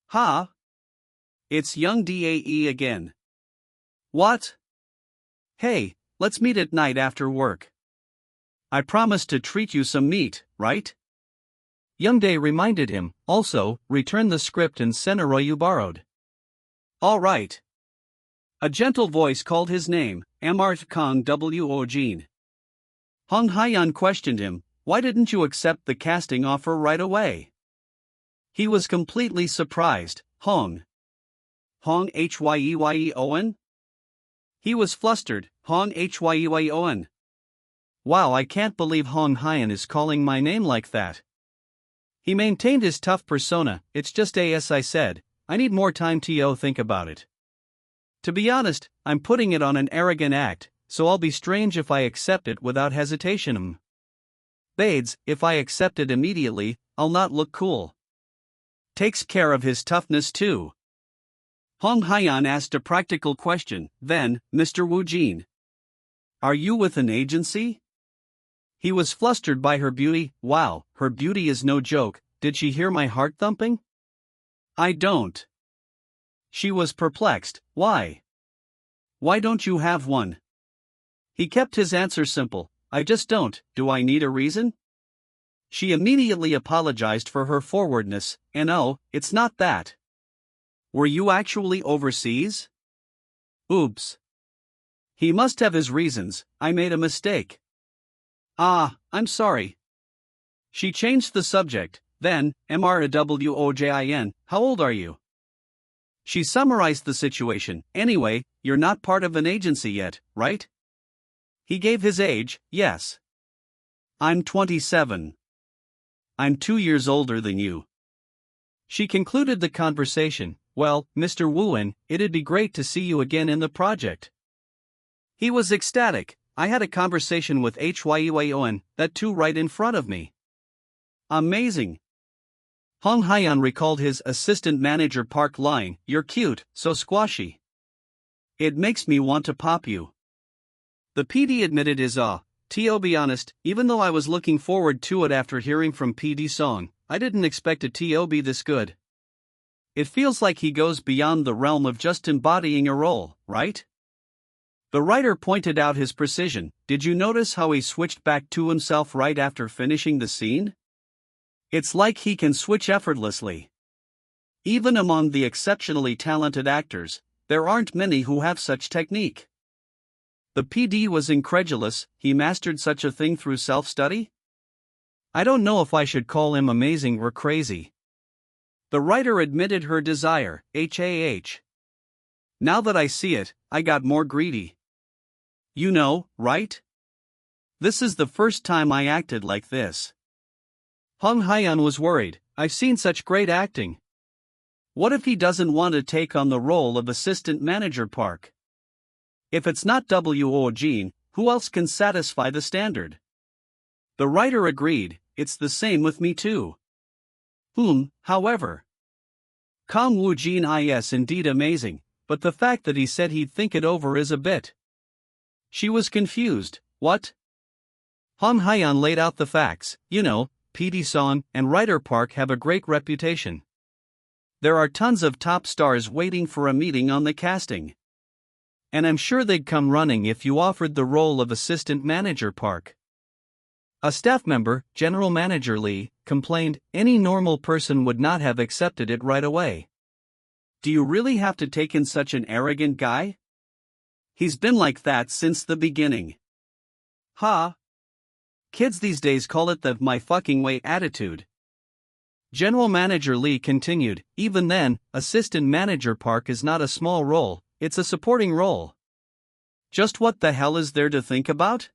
Ha? It's young DAE again. What? Hey, let's meet at night after work. I promised to treat you some meat, right? Youngdae reminded him. Also, return the script and scenario you borrowed. All right. A gentle voice called his name. Amart Kang Woojin. Hong Hyeon questioned him. Why didn't you accept the casting offer right away? He was completely surprised. Hong Hyeon? He was flustered. Hong Hyeon. Wow, I can't believe Hong Hyeon is calling my name like that. He maintained his tough persona. It's just as I said, I need more time to think about it. To be honest, I'm putting it on an arrogant act, so I'll be strange if I accept it without hesitation. Bades, if I accept it immediately, I'll not look cool. Takes care of his toughness too. Hong Hyeon asked a practical question. Then, Mr. Woojin. Are you with an agency? He was flustered by her beauty. Wow, her beauty is no joke. Did she hear my heart thumping? I don't. She was perplexed. Why? Why don't you have one? He kept his answer simple. I just don't. Do I need a reason? She immediately apologized for her forwardness. No, it's not that. Were you actually overseas? Oops. He must have his reasons. I made a mistake. Ah, I'm sorry. She changed the subject. Then, MRWOJIN, how old are you? She summarized the situation. Anyway, you're not part of an agency yet, right? He gave his age. Yes. I'm 27. I'm 2 years older than you. She concluded the conversation. Well, Mr. Woojin, it'd be great to see you again in the project. He was ecstatic. I had a conversation with Hyeon, that too right in front of me. Amazing. Hong Hyeon recalled his assistant manager Park line, "You're cute, so squashy. It makes me want to pop you." The PD admitted his awe. To be honest, even though I was looking forward to it after hearing from PD Song, I didn't expect it to be this good. It feels like he goes beyond the realm of just embodying a role, right? The writer pointed out his precision. Did you notice how he switched back to himself right after finishing the scene? It's like he can switch effortlessly. Even among the exceptionally talented actors, there aren't many who have such technique. The PD was incredulous. He mastered such a thing through self-study? I don't know if I should call him amazing or crazy. The writer admitted her desire. Now that I see it, I got more greedy. You know, right? This is the first time I acted like this. Hong Hyeon was worried. I've seen such great acting. What if he doesn't want to take on the role of assistant manager Park? If it's not Woojin, who else can satisfy the standard? The writer agreed. It's the same with me too. However. Kang Woojin is indeed amazing, but the fact that he said he'd think it over is a bit. She was confused. What? Hong Hyeon laid out the facts. You know, PD Song and writer Park have a great reputation. There are tons of top stars waiting for a meeting on the casting. And I'm sure they'd come running if you offered the role of assistant manager Park. A staff member, General Manager Lee, complained any normal person would not have accepted it right away. Do you really have to take in such an arrogant guy? He's been like that since the beginning. Ha! Kids these days call it the "my fucking way" attitude. General Manager Lee continued, even then, assistant manager Park is not a small role, it's a supporting role. Just what the hell is there to think about?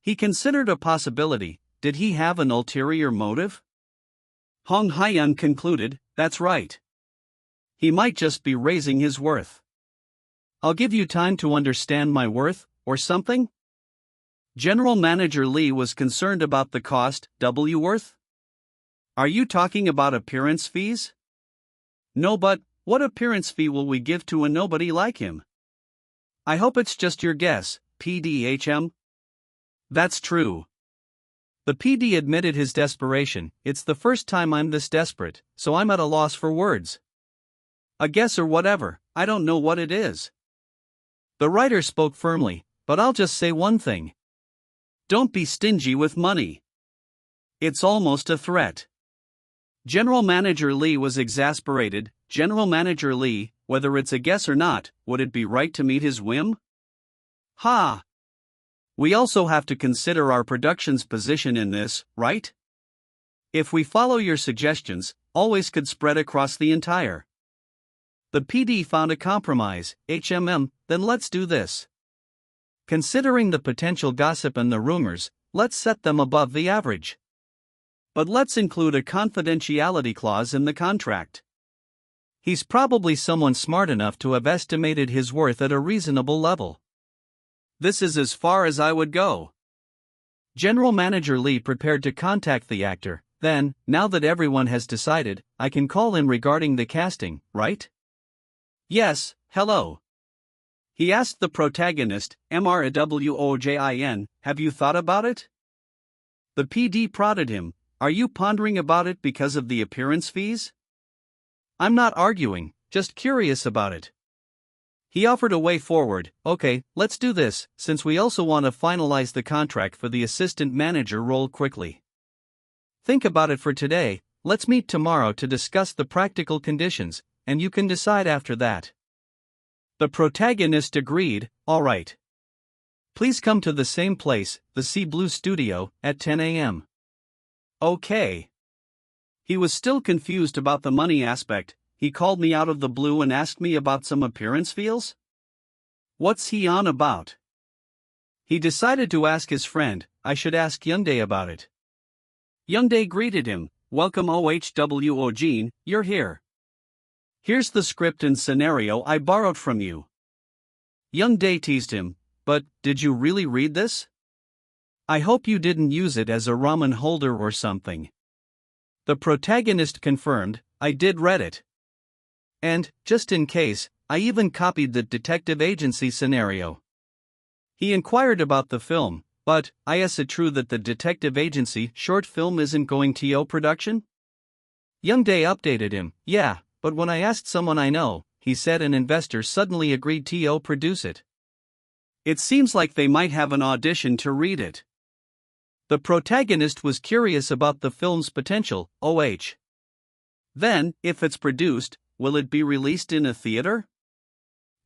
He considered a possibility. Did he have an ulterior motive? Hong Hyeon concluded, that's right. He might just be raising his worth. I'll give you time to understand my worth, or something? General Manager Lee was concerned about the cost. Worth? Are you talking about appearance fees? No, but what appearance fee will we give to a nobody like him? I hope it's just your guess, PDHM. That's true. The PD admitted his desperation. It's the first time I'm this desperate, so I'm at a loss for words. A guess or whatever, I don't know what it is. The writer spoke firmly, but I'll just say one thing. Don't be stingy with money. It's almost a threat. General Manager Lee was exasperated. General Manager Lee, whether it's a guess or not, would it be right to meet his whim? Ha! We also have to consider our production's position in this, right? If we follow your suggestions, always could spread across the entire. The PD found a compromise. Then let's do this. Considering the potential gossip and the rumors, let's set them above the average. But let's include a confidentiality clause in the contract. He's probably someone smart enough to have estimated his worth at a reasonable level. This is as far as I would go. General Manager Lee prepared to contact the actor. Then, now that everyone has decided, I can call in regarding the casting, right? Yes, hello. He asked the protagonist, MRWOJIN, have you thought about it? The PD prodded him, are you pondering about it because of the appearance fees? I'm not arguing, just curious about it. He offered a way forward. Okay, let's do this, since we also want to finalize the contract for the assistant manager role quickly. Think about it for today, let's meet tomorrow to discuss the practical conditions, and you can decide after that. The protagonist agreed, all right. Please come to the same place, the Sea Blue Studio, at 10 a.m. Okay. He was still confused about the money aspect. He called me out of the blue and asked me about some appearance feels? What's he on about? He decided to ask his friend. I should ask Youngdae about it. Youngdae greeted him. Welcome OHW Woojin, you're here. Here's the script and scenario I borrowed from you. Youngdae teased him, but did you really read this? I hope you didn't use it as a ramen holder or something. The protagonist confirmed, I did read it. And, just in case, I even copied the detective agency scenario. He inquired about the film, but, is it true that the detective agency short film isn't going TO production? Youngdae updated him, yeah, but when I asked someone I know, he said an investor suddenly agreed TO produce it. It seems like they might have an audition to read it. The protagonist was curious about the film's potential, Then, if it's produced, will it be released in a theater?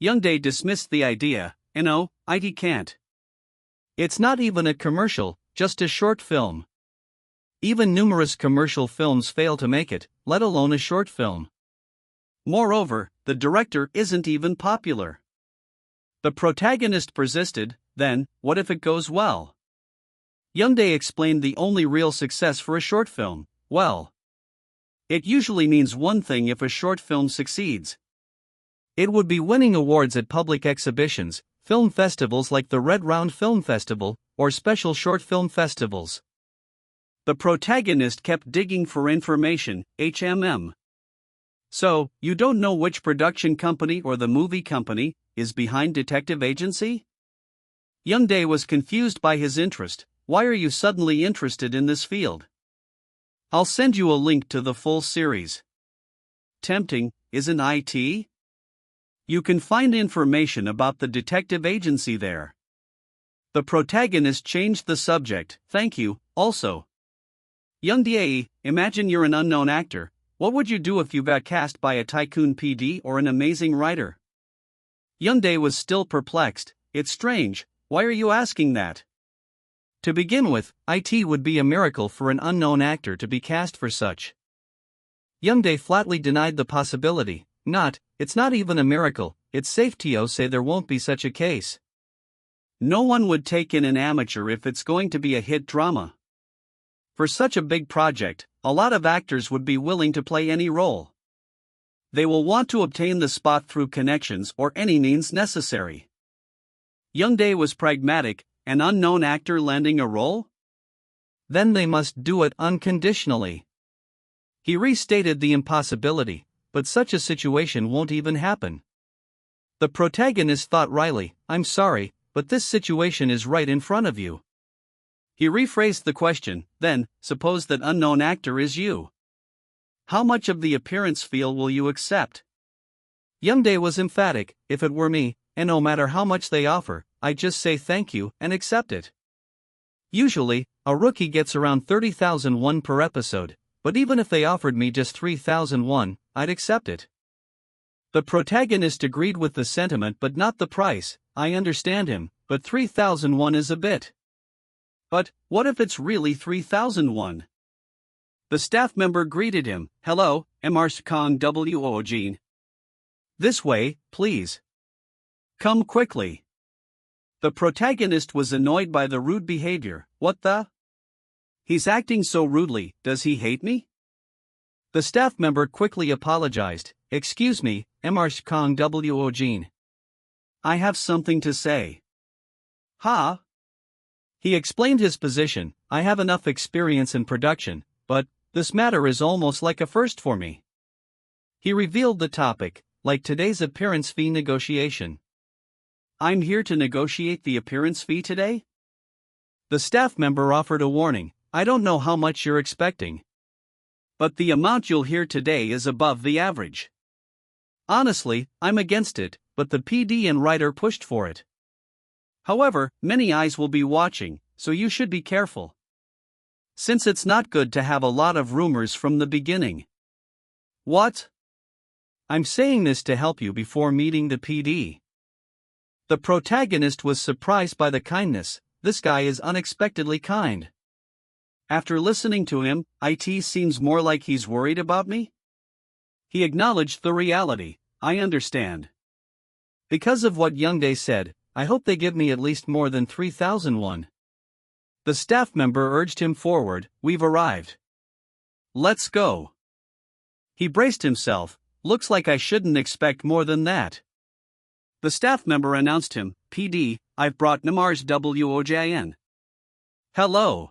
Youngdae dismissed the idea, it can't. It's not even a commercial, just a short film. Even numerous commercial films fail to make it, let alone a short film. Moreover, the director isn't even popular. The protagonist persisted, then, what if it goes well? Youngdae explained the only real success for a short film, it usually means one thing if a short film succeeds. It would be winning awards at public exhibitions, film festivals like the Red Round Film Festival, or special short film festivals. The protagonist kept digging for information, So, you don't know which production company or the movie company is behind detective agency? Youngdae was confused by his interest. Why are you suddenly interested in this field? I'll send you a link to the full series. Tempting, isn't it? You can find information about the detective agency there. The protagonist changed the subject, thank you, also. Youngdae, imagine you're an unknown actor. What would you do if you got cast by a tycoon PD or an amazing writer? Youngdae was still perplexed. It's strange, why are you asking that? To begin with, it would be a miracle for an unknown actor to be cast for such. Youngdae flatly denied the possibility. It's not even a miracle, it's safe to say there won't be such a case. No one would take in an amateur if it's going to be a hit drama. For such a big project, a lot of actors would be willing to play any role. They will want to obtain the spot through connections or any means necessary. Youngdae was pragmatic. An unknown actor landing a role? Then they must do it unconditionally. He restated the impossibility, but such a situation won't even happen. The protagonist thought wryly, I'm sorry, but this situation is right in front of you. He rephrased the question, then, suppose that unknown actor is you. How much of the appearance feel will you accept? Youngdae was emphatic, if it were me, and no matter how much they offer, I'd just say thank you and accept it. Usually, a rookie gets around 30,000 won per episode, but even if they offered me just 3,000 won, I'd accept it. The protagonist agreed with the sentiment but not the price. I understand him, but 3,000 won is a bit. But, what if it's really 3,000 won? The staff member greeted him, hello, Kang Woojin. This way, please. Come quickly. The protagonist was annoyed by the rude behavior. What the? He's acting so rudely, does he hate me? The staff member quickly apologized. Excuse me, Kang Woojin. I have something to say. Ha? He explained his position. I have enough experience in production, but this matter is almost like a first for me. He revealed the topic, like today's appearance fee negotiation. I'm here to negotiate the appearance fee today? The staff member offered a warning. I don't know how much you're expecting, but the amount you'll hear today is above the average. Honestly, I'm against it, but the PD and writer pushed for it. However, many eyes will be watching, so you should be careful. Since it's not good to have a lot of rumors from the beginning. What? I'm saying this to help you before meeting the PD. The protagonist was surprised by the kindness. This guy is unexpectedly kind. After listening to him, it seems more like he's worried about me? He acknowledged the reality. I understand. Because of what Youngdae said, I hope they give me at least more than 3,001. The staff member urged him forward. We've arrived. Let's go. He braced himself. Looks like I shouldn't expect more than that. The staff member announced him. PD, I've brought Namar's WOJN. Hello.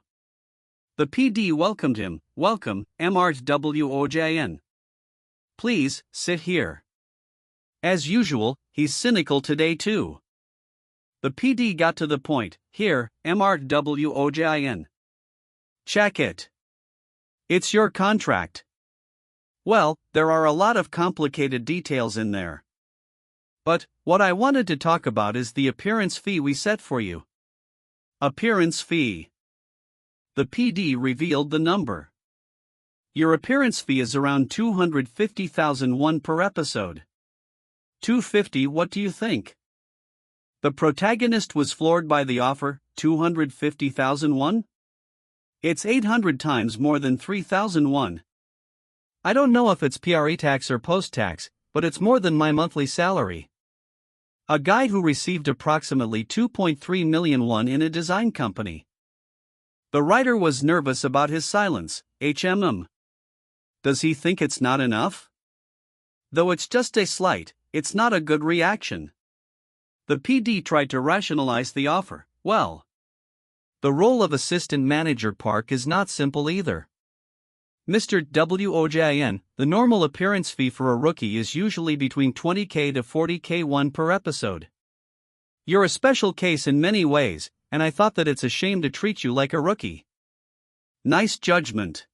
The PD welcomed him. Welcome, MR's WOJN. Please, sit here. As usual, he's cynical today too. The PD got to the point. Here, MRWOJN. Check it. It's your contract. Well, there are a lot of complicated details in there. But, what I wanted to talk about is the appearance fee we set for you. Appearance fee. The PD revealed the number. Your appearance fee is around 250,001 per episode. 250, what do you think? The protagonist was floored by the offer. 250,001? It's 800 times more than 3,001. I don't know if it's pre-tax or post-tax, but it's more than my monthly salary. A guy who received approximately 2.3 million won in a design company. The writer was nervous about his silence. Does he think it's not enough? Though it's just a slight, it's not a good reaction. The PD tried to rationalize the offer. Well, the role of assistant manager Park is not simple either. Mr. WOJN, the normal appearance fee for a rookie is usually between 20k to 40k won per episode. You're a special case in many ways, and I thought that it's a shame to treat you like a rookie. Nice judgment.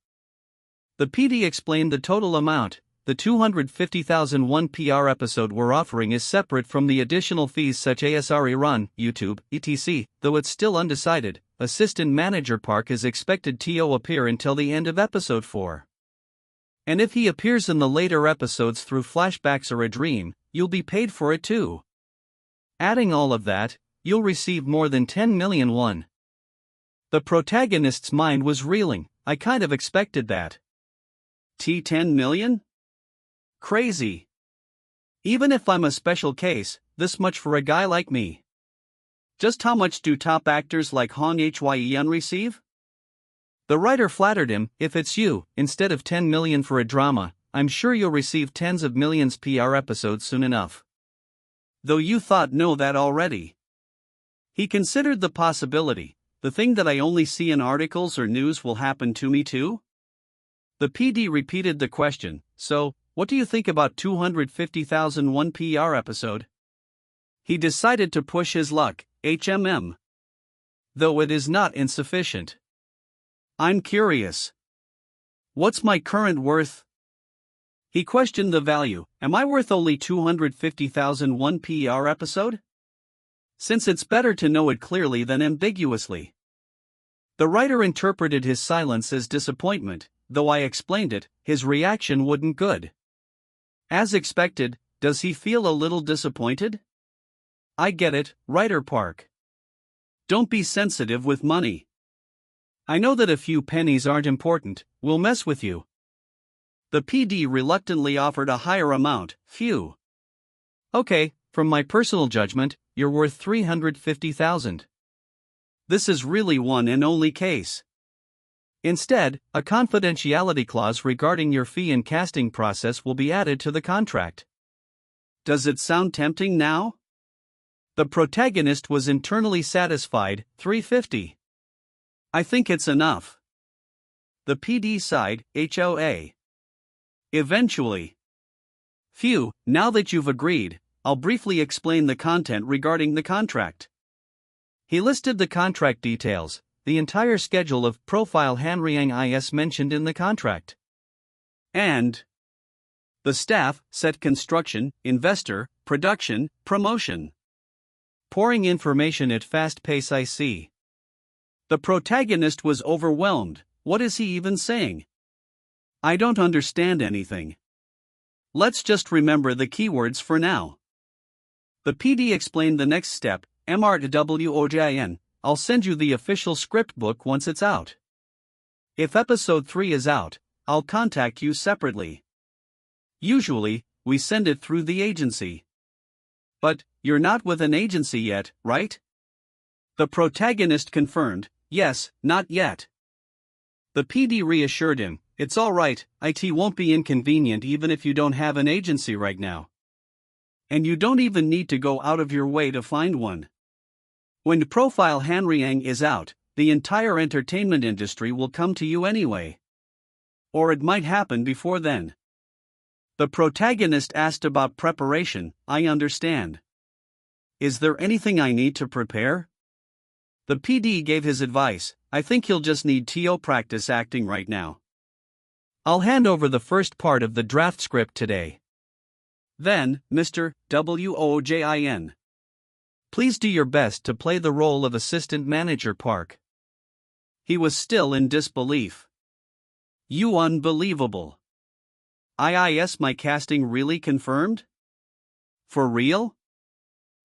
The PD explained the total amount. The 250,001 PR episode we're offering is separate from the additional fees such as rerun, YouTube, etc., though it's still undecided. Assistant Manager Park is expected to appear until the end of episode 4. And if he appears in the later episodes through flashbacks or a dream, you'll be paid for it too. Adding all of that, you'll receive more than 10 million won. The protagonist's mind was reeling. I kind of expected that. 10 million? Crazy. Even if I'm a special case, this much for a guy like me. Just how much do top actors like Hong Hye-yeon receive? The writer flattered him. If it's you, instead of 10 million for a drama, I'm sure you'll receive tens of millions PR episodes soon enough. Though you thought know that already. He considered the possibility. The thing that I only see in articles or news will happen to me too? The PD repeated the question. So, what do you think about 250,001 PR episode? He decided to push his luck. Though it is not insufficient. I'm curious. What's my current worth? He questioned the value. Am I worth only 250,001 PR episode? Since it's better to know it clearly than ambiguously. The writer interpreted his silence as disappointment. Though I explained it, his reaction wasn't good. As expected, does he feel a little disappointed? I get it, writer Park. Don't be sensitive with money. I know that a few pennies aren't important, we'll mess with you. The PD reluctantly offered a higher amount. Phew. Okay, from my personal judgment, you're worth 350,000. This is really one and only case. Instead, a confidentiality clause regarding your fee and casting process will be added to the contract. Does it sound tempting now? The protagonist was internally satisfied. 350. I think it's enough. The PD sighed. HOA. Eventually. Phew, now that you've agreed, I'll briefly explain the content regarding the contract. He listed the contract details, the entire schedule of profile Hanriang is mentioned in the contract. And the staff, set construction, investor, production, promotion. Pouring information at fast pace I see. The protagonist was overwhelmed. What is he even saying? I don't understand anything. Let's just remember the keywords for now. The PD explained the next step, MRTWOJIN, I'll send you the official script book once it's out. If episode 3 is out, I'll contact you separately. Usually, we send it through the agency. But, you're not with an agency yet, right? The protagonist confirmed, yes, not yet. The PD reassured him, it's alright, it won't be inconvenient even if you don't have an agency right now. And you don't even need to go out of your way to find one. When Profile Hanriang is out, the entire entertainment industry will come to you anyway. Or it might happen before then. The protagonist asked about preparation. I understand. Is there anything I need to prepare? The PD gave his advice. I think you'll just need TO practice acting right now. I'll hand over the first part of the draft script today. Then, Mr. WOJIN. Please do your best to play the role of Assistant Manager Park. He was still in disbelief. You unbelievable. Is my casting really confirmed? For real?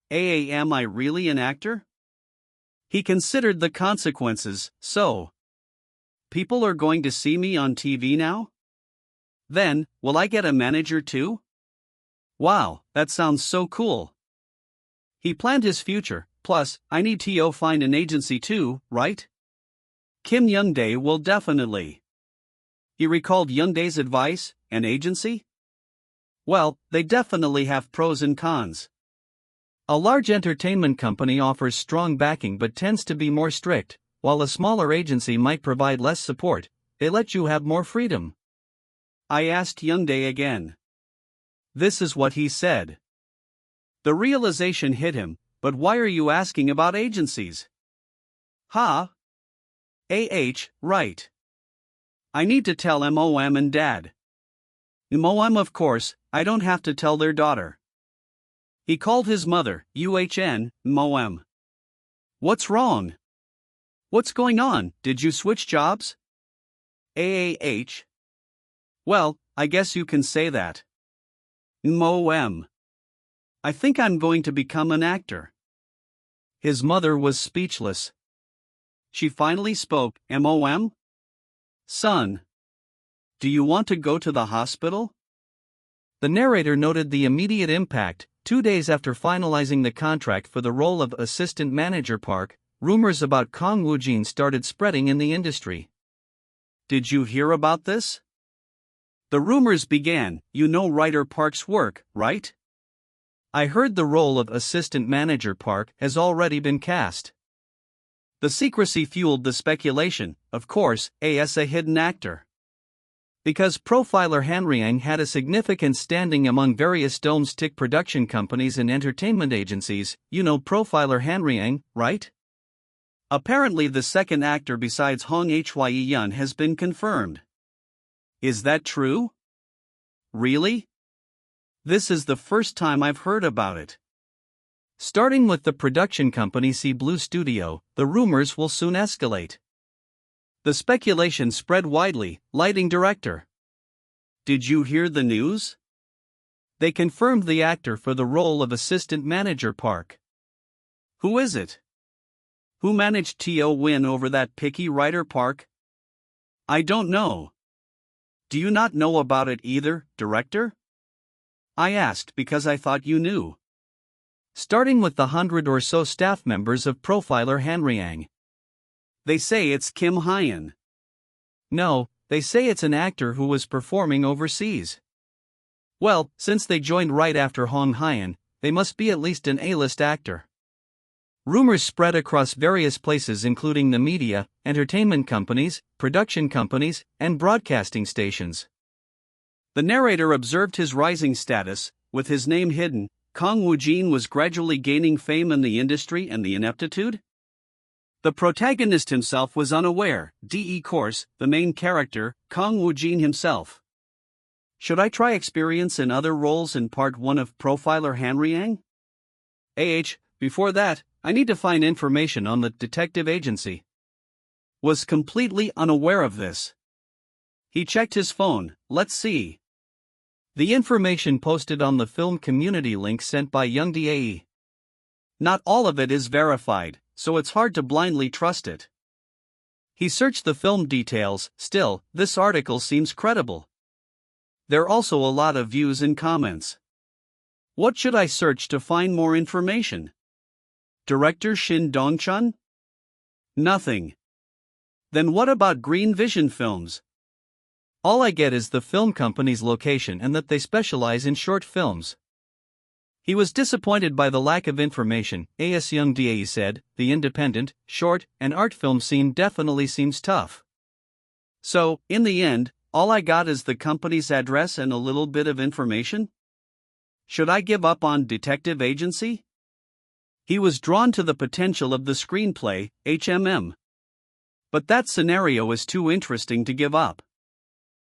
Am I really an actor? He considered the consequences, so. People are going to see me on TV now? Then, will I get a manager too? Wow, that sounds so cool. He planned his future, plus, I need to find an agency too, right? Kim Youngdae will definitely. He recalled Youngdae's advice, an agency? Well, they definitely have pros and cons. A large entertainment company offers strong backing but tends to be more strict, while a smaller agency might provide less support. They let you have more freedom. I asked Youngdae again. This is what he said. The realization hit him, but why are you asking about agencies? Right. I need to tell MOM and Dad. MOM, of course, I don't have to tell their daughter. He called his mother, MOM. What's wrong? What's going on? Did you switch jobs? Well, I guess you can say that. MOM. I think I'm going to become an actor. His mother was speechless. She finally spoke, MOM? Son. Do you want to go to the hospital? The narrator noted the immediate impact. 2 days after finalizing the contract for the role of Assistant Manager Park, rumors about Kang Woojin started spreading in the industry. Did you hear about this? The rumors began, you know writer Park's work, right? I heard the role of Assistant Manager Park has already been cast. The secrecy fueled the speculation, of course, as a hidden actor. Because Profiler Hanriang had a significant standing among various domestic production companies and entertainment agencies, you know Profiler Hanriang, right? Apparently the second actor besides Hong Hye-yun has been confirmed. Is that true? Really? This is the first time I've heard about it. Starting with the production company C Blue Studio, the rumors will soon escalate. The speculation spread widely. Lighting director. Did you hear the news? They confirmed the actor for the role of Assistant Manager Park. Who is it? Who managed to win over that picky writer Park? I don't know. Do you not know about it either, director? I asked because I thought you knew. Starting with the 100 or so staff members of Profiler Hanriang. They say it's Kim Hyun. No, they say it's an actor who was performing overseas. Well, since they joined right after Hong Hyun, they must be at least an A-list actor. Rumors spread across various places including the media, entertainment companies, production companies, and broadcasting stations. The narrator observed his rising status. With his name hidden, Kang Woojin was gradually gaining fame in the industry and the ineptitude? The protagonist himself was unaware, course, the main character, Kang Woojin himself. Should I try experience in other roles in part 1 of Profiler Hanriang? Before that, I need to find information on the detective agency. Was completely unaware of this. He checked his phone. Let's see. The information posted on the film community link sent by Youngdae. Not all of it is verified, so it's hard to blindly trust it. He searched the film details. Still, this article seems credible. There are also a lot of views and comments. What should I search to find more information? Director Shin Dong-chun? Nothing. Then what about Green Vision Films? All I get is the film company's location and that they specialize in short films. He was disappointed by the lack of information. As Young Dae said, the independent, short, and art film scene definitely seems tough. So, in the end, all I got is the company's address and a little bit of information? Should I give up on detective agency? He was drawn to the potential of the screenplay, But that scenario is too interesting to give up.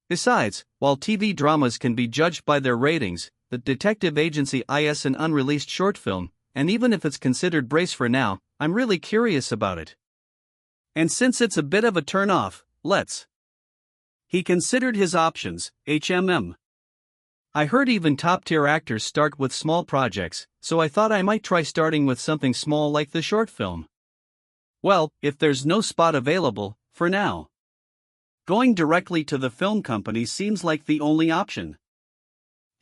Besides, while TV dramas can be judged by their ratings, the detective agency is an unreleased short film, and even if it's considered brace for now, I'm really curious about it. And since it's a bit of a turn-off, let's. He considered his options. I heard even top-tier actors start with small projects, so I thought I might try starting with something small like the short film. Well, if there's no spot available, for now, going directly to the film company seems like the only option.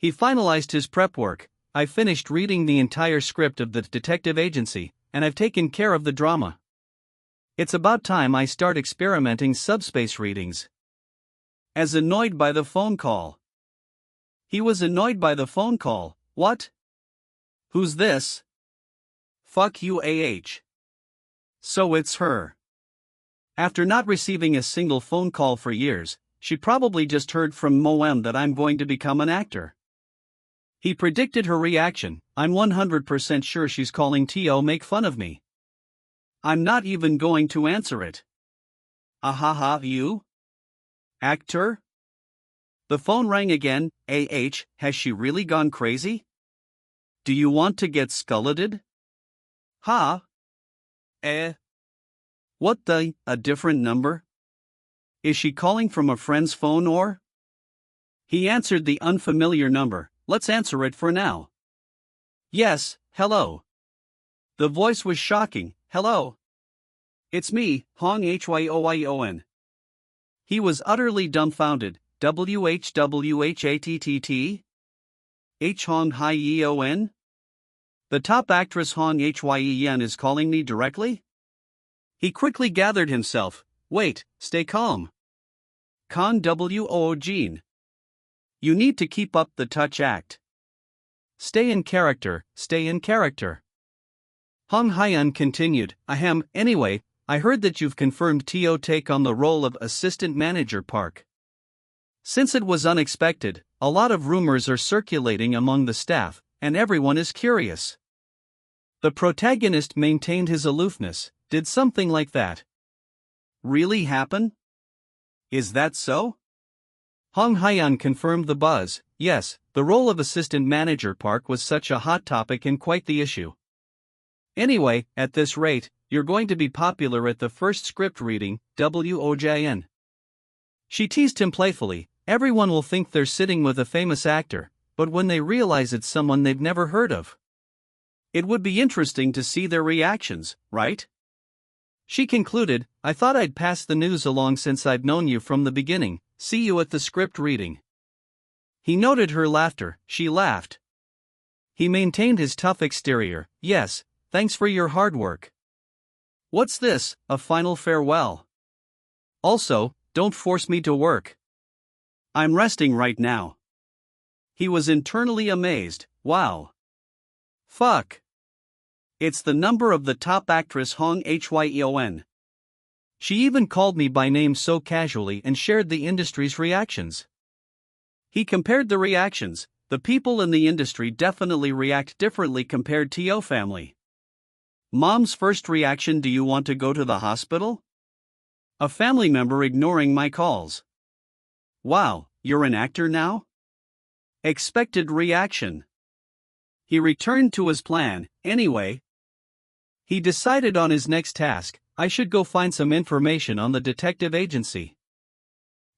He finalized his prep work. I finished reading the entire script of the detective agency, and I've taken care of the drama. It's about time I start experimenting subspace readings. As annoyed by the phone call. He was annoyed by the phone call. What? Who's this? Fuck you, AH. So it's her. After not receiving a single phone call for years, she probably just heard from Moem that I'm going to become an actor. He predicted her reaction. I'm 100% sure she's calling to make fun of me. I'm not even going to answer it. Ahaha, you? Actor? The phone rang again. Has she really gone crazy? Do you want to get skulleted? Ha? What the, a different number? Is she calling from a friend's phone or? He answered the unfamiliar number. Let's answer it for now. Yes, hello. The voice was shocking. Hello. It's me, Hong Hyoon. He was utterly dumbfounded. WHWHATTT? H Hong Hyeon? The top actress Hong Hyeon is calling me directly? He quickly gathered himself. Wait, stay calm. Kang Woojin. You need to keep up the touch act. Stay in character, stay in character. Hong Hyeon continued, Ahem, anyway, I heard that you've confirmed To take on the role of assistant manager Park. Since it was unexpected, a lot of rumors are circulating among the staff, and everyone is curious. The protagonist maintained his aloofness. Did something like that really happen? Is that so? Hong Hyeon confirmed the buzz. Yes, the role of assistant manager Park was such a hot topic and quite the issue. Anyway, at this rate, you're going to be popular at the first script reading, WOJN. She teased him playfully. Everyone will think they're sitting with a famous actor, but when they realize it's someone they've never heard of, it would be interesting to see their reactions, right? She concluded, I thought I'd pass the news along since I've known you from the beginning. See you at the script reading. He noted her laughter. She laughed. He maintained his tough exterior. Yes, thanks for your hard work. What's this, a final farewell? Also, don't force me to work. I'm resting right now. He was internally amazed. Wow. Fuck. It's the number of the top actress Hong Hyeon. She even called me by name so casually and shared the industry's reactions. He compared the reactions. The people in the industry definitely react differently compared to Yo family. Mom's first reaction: do you want to go to the hospital? A family member ignoring my calls. Wow, you're an actor now? Expected reaction. He returned to his plan. Anyway, he decided on his next task. I should go find some information on the detective agency.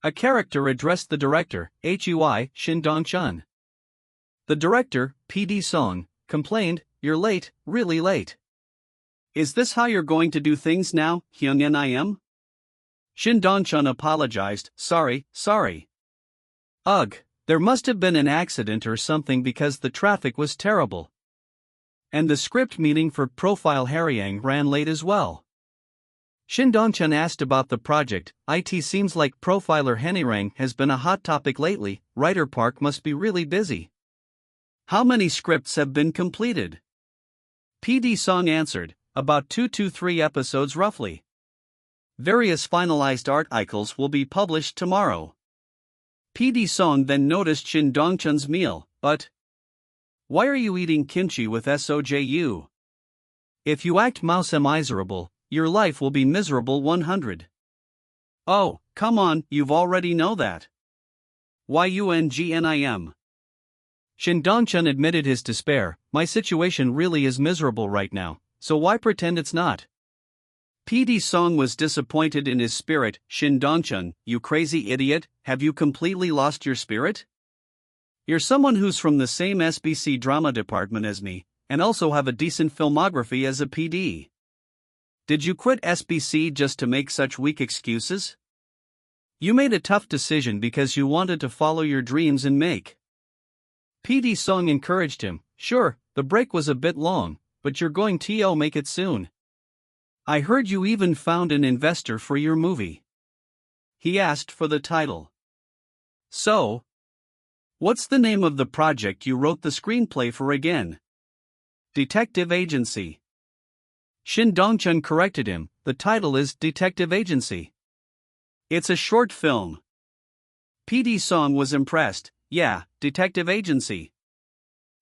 A character addressed the director, Hui Shin Dong-chun. The director, PD Song, complained, you're late, really late. Is this how you're going to do things now, Hyung-in? Shin Dong-chun apologized, sorry. Ugh, there must have been an accident or something because the traffic was terrible. And the script meeting for Profile Haryang ran late as well. Shin Dong-chun asked about the project. It seems like Profiler Haryang has been a hot topic lately. Writer Park must be really busy. How many scripts have been completed? PD Song answered, about 2 to 3 episodes roughly. Various finalized articles will be published tomorrow. PD Song then noticed Shin Dong-chun's meal, but why are you eating kimchi with SOJU? If you act miserable, your life will be miserable 100. Oh, come on, you've already know that. YUNGNIM. Shin Dong-chun admitted his despair, my situation really is miserable right now, so why pretend it's not? PD Song was disappointed in his spirit. Shin Dong-chun, you crazy idiot, have you completely lost your spirit? You're someone who's from the same SBC drama department as me, and also have a decent filmography as a PD. Did you quit SBC just to make such weak excuses? You made a tough decision because you wanted to follow your dreams and make. PD Song encouraged him, sure, the break was a bit long, but you're going to make it soon. I heard you even found an investor for your movie. He asked for the title. So, what's the name of the project you wrote the screenplay for again? Detective Agency. Shin Dong-chun corrected him, the title is Detective Agency. It's a short film. PD Song was impressed, yeah, Detective Agency.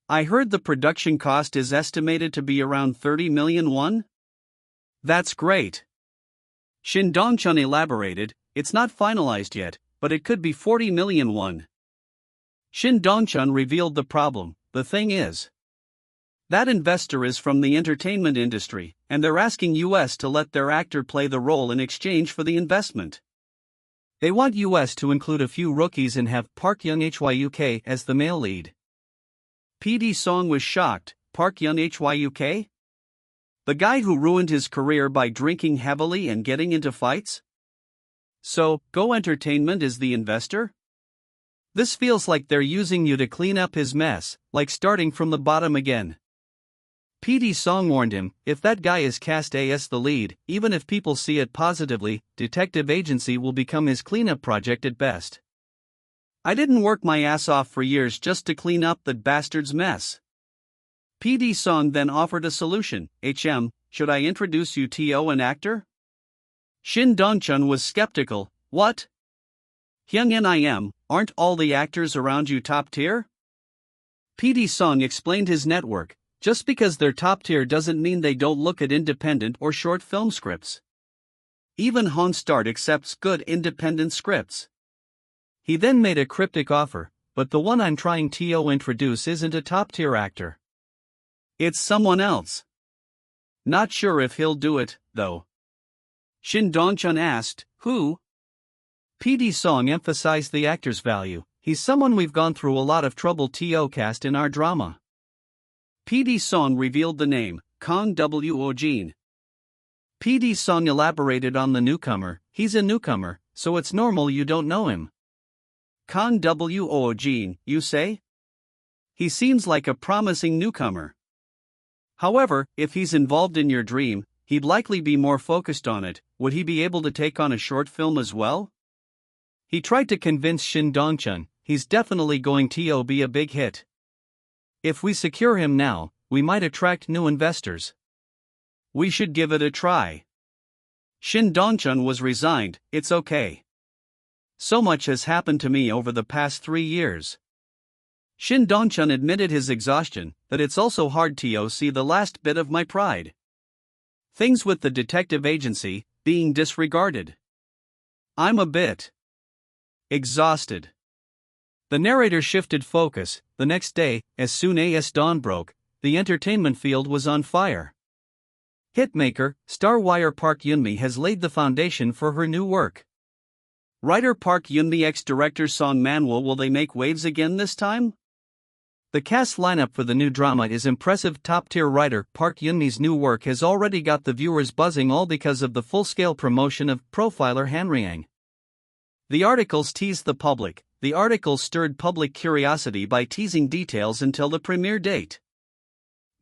I heard the production cost is estimated to be around 30 million won? That's great. Shin Dong-chun elaborated, it's not finalized yet, but it could be 40 million won. Shin Dong-chun revealed the problem. The thing is, that investor is from the entertainment industry, and they're asking US to let their actor play the role in exchange for the investment. They want US to include a few rookies and have Park Hyung-hyuk as the male lead. PD Song was shocked. Park Hyung-hyuk? The guy who ruined his career by drinking heavily and getting into fights? So, Go Entertainment is the investor? This feels like they're using you to clean up his mess, like starting from the bottom again. PD Song warned him, if that guy is cast as the lead, even if people see it positively, Detective Agency will become his cleanup project at best. I didn't work my ass off for years just to clean up that bastard's mess. PD Song then offered a solution. Should I introduce you to an actor? Shin Dong-chun was skeptical. What? Hyung-in, aren't all the actors around you top tier? PD Song explained his network. Just because they're top tier doesn't mean they don't look at independent or short film scripts. Even Honstark accepts good independent scripts. He then made a cryptic offer, but the one I'm trying to introduce isn't a top tier actor. It's someone else. Not sure if he'll do it, though. Shin Dong-chun asked, who? PD Song emphasized the actor's value. He's someone we've gone through a lot of trouble to cast in our drama. PD Song revealed the name, Kang Woojin. PD Song elaborated on the newcomer. He's a newcomer, so it's normal you don't know him. Kang Woojin, you say? He seems like a promising newcomer. However, if he's involved in your dream, he'd likely be more focused on it. Would he be able to take on a short film as well? He tried to convince Shin Dong-chun, he's definitely going to be a big hit. If we secure him now, we might attract new investors. We should give it a try. Shin Dong-chun was resigned, it's okay. So much has happened to me over the past 3 years. Shin Dong-chun admitted his exhaustion, that it's also hard to see the last bit of my pride. Things with the detective agency, being disregarded. I'm a bit exhausted. The narrator shifted focus. The next day, as soon as dawn broke, the entertainment field was on fire. Hitmaker, star Wire Park Eun-mi has laid the foundation for her new work. Writer Park Eun-mi ex-director Song Manhwa, will they make waves again this time? The cast lineup for the new drama is impressive. Top-tier writer Park Eun-mi's new work has already got the viewers buzzing, all because of the full-scale promotion of Profiler Hanryang. The articles teased the public. The articles stirred public curiosity by teasing details until the premiere date.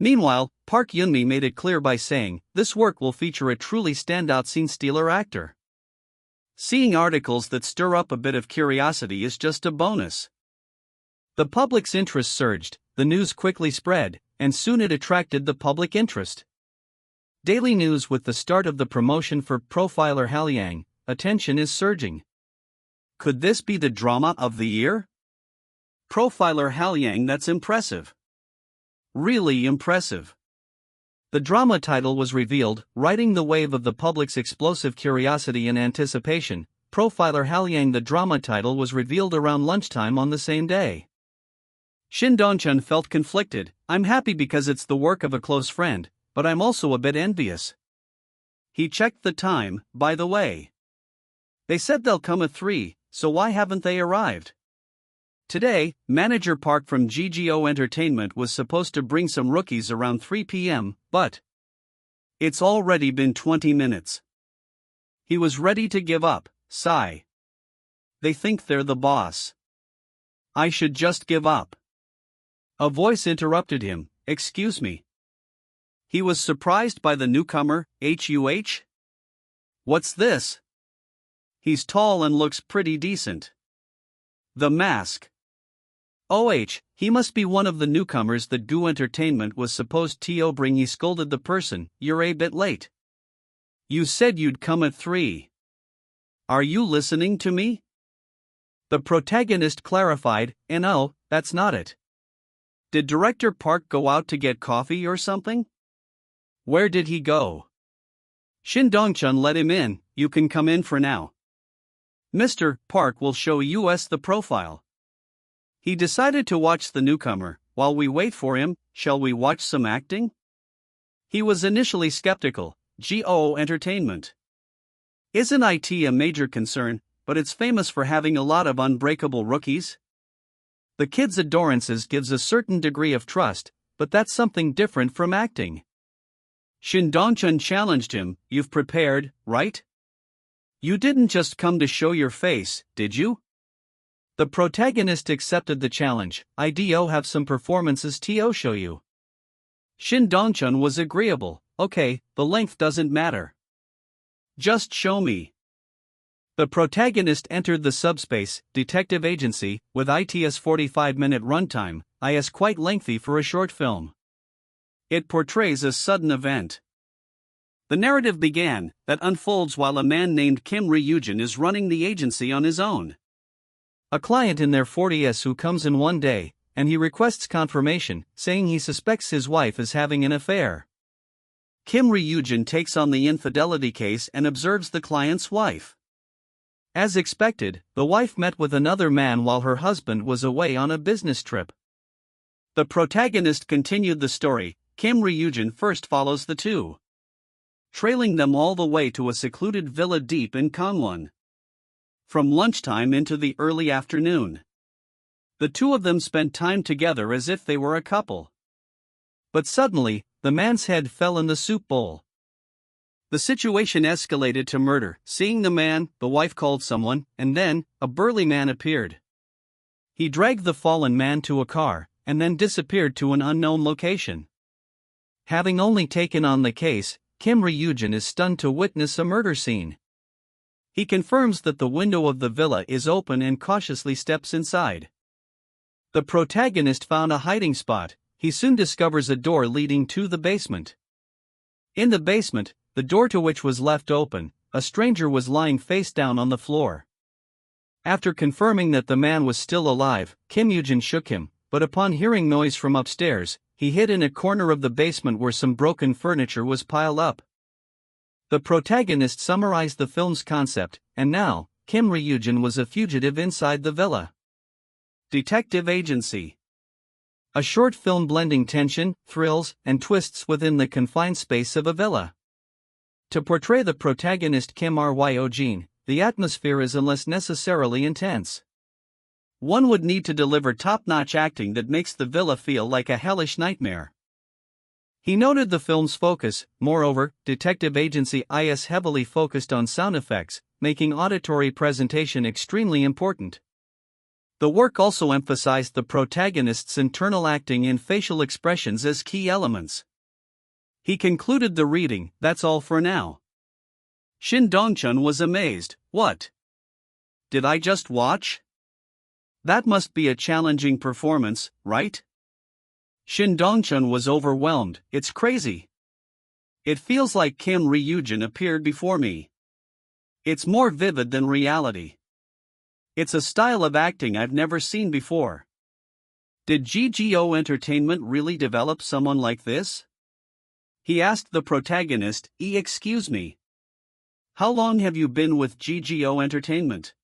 Meanwhile, Park Eun-mi made it clear by saying, this work will feature a truly standout scene-stealer actor. Seeing articles that stir up a bit of curiosity is just a bonus. The public's interest surged, the news quickly spread, and soon it attracted the public interest. Daily news: with the start of the promotion for Profiler Hanryang, attention is surging. Could this be the drama of the year? Profiler Hanryang, that's impressive. Really impressive. The drama title was revealed, riding the wave of the public's explosive curiosity and anticipation. Profiler Hanryang, the drama title, was revealed around lunchtime on the same day. Shin Dong-chun felt conflicted. I'm happy because it's the work of a close friend, but I'm also a bit envious. He checked the time, by the way. They said they'll come at 3, so why haven't they arrived? Today, manager Park from GGO Entertainment was supposed to bring some rookies around 3 p.m., but it's already been 20 minutes. He was ready to give up. Sigh. They think they're the boss. I should just give up. A voice interrupted him. Excuse me. He was surprised by the newcomer. Huh? What's this? He's tall and looks pretty decent. The mask. He must be one of the newcomers that GGO Entertainment was supposed to bring. He scolded the person. You're a bit late. You said you'd come at 3. Are you listening to me? The protagonist clarified. No, that's not it. Did Director Park go out to get coffee or something? Where did he go? Shin Dong-chun let him in. You can come in for now. Mr. Park will show us the profile. He decided to watch the newcomer. While we wait for him, shall we watch some acting? He was initially skeptical. GGO Entertainment isn't it a major concern, but it's famous for having a lot of unbreakable rookies. The kid's adorances gives a certain degree of trust, but that's something different from acting. Shin Dong-chun challenged him. You've prepared, right? You didn't just come to show your face, did you? The protagonist accepted the challenge. I do have some performances to show you. Shin Dong-chun was agreeable. Okay, the length doesn't matter. Just show me. The protagonist entered the subspace detective agency with its 45-minute runtime. Is quite lengthy for a short film. It portrays a sudden event. The narrative began that unfolds while a man named Kim Woojin is running the agency on his own. A client in their 40s who comes in one day, and he requests confirmation, saying he suspects his wife is having an affair. Kim Woojin takes on the infidelity case and observes the client's wife. As expected, the wife met with another man while her husband was away on a business trip. The protagonist continued the story. Kim Woojin first follows the two, trailing them all the way to a secluded villa deep in Gangwon. From lunchtime into the early afternoon, the two of them spent time together as if they were a couple. But suddenly, the man's head fell in the soup bowl. The situation escalated to murder. Seeing the man, the wife called someone, and then, a burly man appeared. He dragged the fallen man to a car, and then disappeared to an unknown location. Having only taken on the case, Kim Woojin is stunned to witness a murder scene. He confirms that the window of the villa is open and cautiously steps inside. The protagonist found a hiding spot. He soon discovers a door leading to the basement. In the basement, the door to which was left open, a stranger was lying face down on the floor. After confirming that the man was still alive, Kim Woojin shook him, but upon hearing noise from upstairs, he hid in a corner of the basement where some broken furniture was piled up. The protagonist summarized the film's concept, and now, Kim Woojin was a fugitive inside the villa. Detective Agency. A short film blending tension, thrills, and twists within the confined space of a villa. To portray the protagonist Kim Woojin, the atmosphere is unless necessarily intense. One would need to deliver top-notch acting that makes the villa feel like a hellish nightmare. He noted the film's focus. Moreover, Detective Agency is heavily focused on sound effects, making auditory presentation extremely important. The work also emphasized the protagonist's internal acting and facial expressions as key elements. He concluded the reading, "That's all for now." Shin Dong-chun was amazed. "What? Did I just watch? That must be a challenging performance, right?" Shin Dong-chun was overwhelmed. "It's crazy. It feels like Kim Ryujin appeared before me. It's more vivid than reality. It's a style of acting I've never seen before. Did GGO Entertainment really develop someone like this?" He asked the protagonist, "Excuse me. How long have you been with GGO Entertainment?"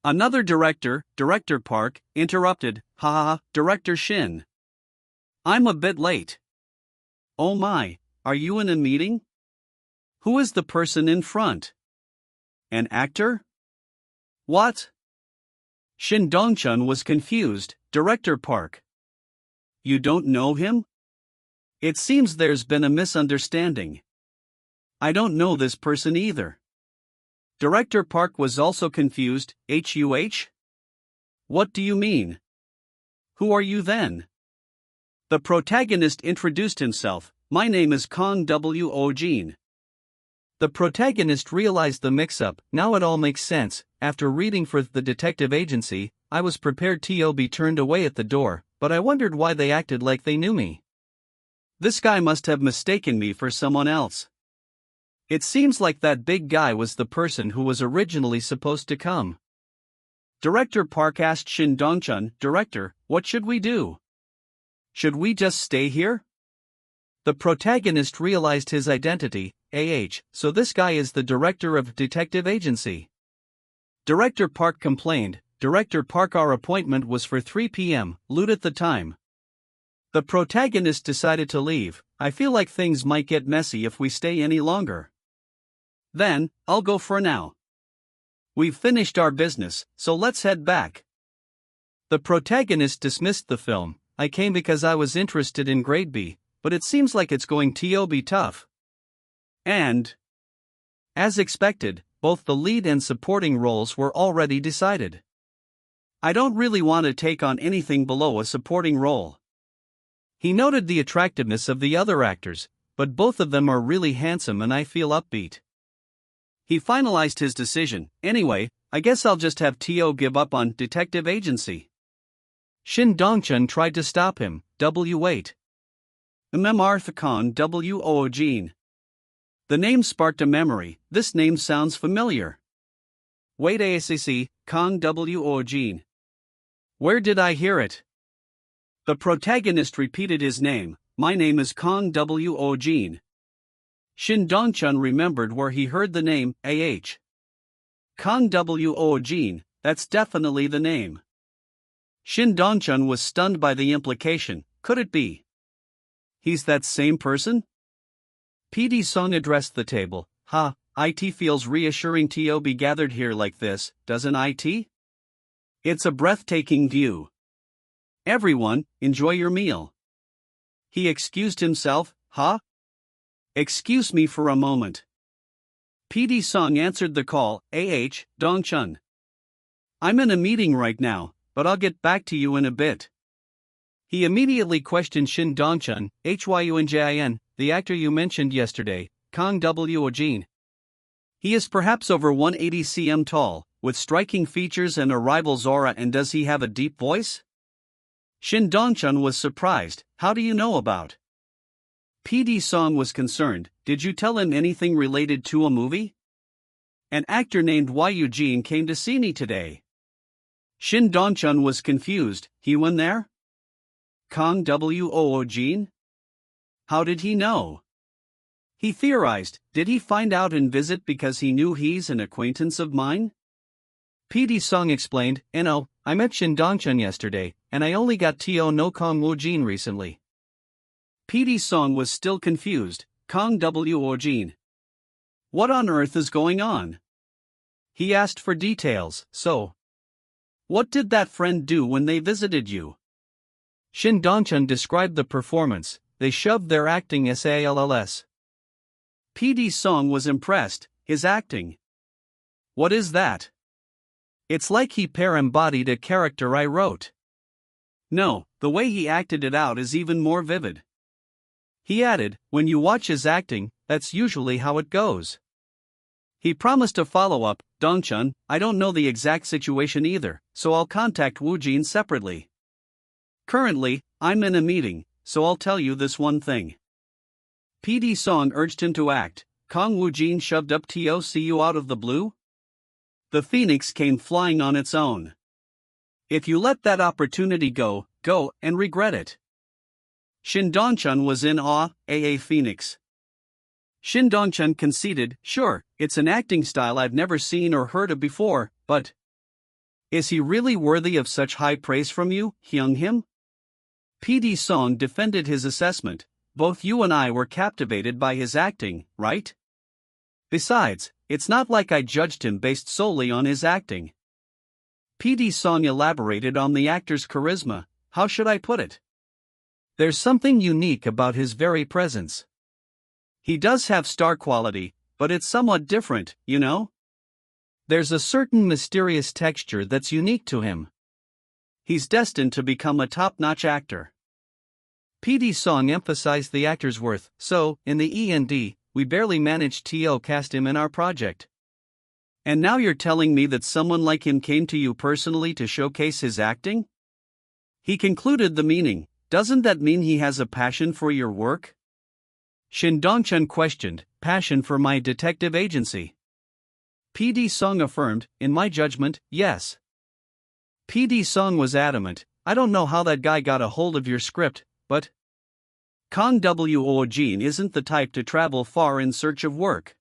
Another director, Director Park, interrupted, "Ha, Director Shin. I'm a bit late." "Oh my, are you in a meeting? Who is the person in front? An actor? What?" Shin Dong-chun was confused. "Director Park. You don't know him? It seems there's been a misunderstanding. I don't know this person either." Director Park was also confused. "Huh? What do you mean? Who are you then?" The protagonist introduced himself. "My name is Kang Woojin." The protagonist realized the mix-up. Now it all makes sense. After reading for the detective agency, I was prepared to be turned away at the door, but I wondered why they acted like they knew me. This guy must have mistaken me for someone else. It seems like that big guy was the person who was originally supposed to come. Director Park asked Shin Dong-chun, "Director, what should we do? Should we just stay here?" The protagonist realized his identity. So this guy is the director of detective agency. Director Park complained. "Director Park, our appointment was for 3 p.m. Loot at the time." The protagonist decided to leave. "I feel like things might get messy if we stay any longer. Then, I'll go for now. We've finished our business, so let's head back." The protagonist dismissed the film. "I came because I was interested in grade B, but it seems like it's going to be tough." And, as expected, both the lead and supporting roles were already decided. "I don't really want to take on anything below a supporting role." He noted the attractiveness of the other actors, but both of them are really handsome and I feel upbeat. He finalized his decision. "Anyway, I guess I'll just have To give up on detective agency." Shin Dong-chun tried to stop him. "Wait. Kang Woojin. The name sparked a memory. This name sounds familiar. Wait, Kang Woojin. Where did I hear it?" The protagonist repeated his name. "My name is Kang Woojin." Shin Dong-chun remembered where he heard the name. Kang Woojin, that's definitely the name. Shin Dong-chun was stunned by the implication. Could it be? He's that same person? PD Song addressed the table. It feels reassuring to be gathered here like this, doesn't it? It's a breathtaking view. Everyone, enjoy your meal." He excused himself. Excuse me for a moment." PD Song answered the call. Dong-chun. I'm in a meeting right now, but I'll get back to you in a bit." He immediately questioned Shin Dong-chun. "Hyunjin, the actor you mentioned yesterday, Kang Woojin. He is perhaps over 180 cm tall, with striking features and a rival's aura, and does he have a deep voice?" Shin Dong-chun was surprised. "How do you know about?" PD Song was concerned. "Did you tell him anything related to a movie? An actor named Eugene came to see me today." Shin Dong-chun was confused. "He went there? Kang Woojin? How did he know?" He theorized. "Did he find out and visit because he knew he's an acquaintance of mine?" PD Song explained. I met Shin Dong-chun yesterday, and I only got to know Kang Woojin recently." PD Song was still confused. Kang Woojin. What on earth is going on? He asked for details. "So, What did that friend do when they visited you? Shin Dongchun described the performance. They shoved their acting SALLS. PD Song was impressed. His acting. What is that? It's like he embodied a character I wrote. No, the way he acted it out is even more vivid. He added, when you watch his acting, that's usually how it goes. He promised a follow-up. Dongchun, I don't know the exact situation either, so I'll contact Woojin separately. Currently, I'm in a meeting, so I'll tell you this one thing. PD Song urged him to act. Kang Woojin shoved up TOCU out of the blue? The phoenix came flying on its own. If you let that opportunity go and regret it. Shin Dongchun was in awe. Phoenix. Shin Dongchun conceded, sure, it's an acting style I've never seen or heard of before, but is he really worthy of such high praise from you, Hyung him? PD Song defended his assessment. Both you and I were captivated by his acting, right? Besides, it's not like I judged him based solely on his acting. PD Song elaborated on the actor's charisma. How should I put it? There's something unique about his very presence. He does have star quality, but it's somewhat different, you know? There's a certain mysterious texture that's unique to him. He's destined to become a top-notch actor. PD Song emphasized the actor's worth, so, in the E&D, we barely managed to cast him in our project. And now you're telling me that someone like him came to you personally to showcase his acting? He concluded the meaning. Doesn't that mean he has a passion for your work? Shin Dongchun questioned, passion for my detective agency? PD Song affirmed, in my judgment, yes. PD Song was adamant, I don't know how that guy got a hold of your script, but Kang Woojin isn't the type to travel far in search of work.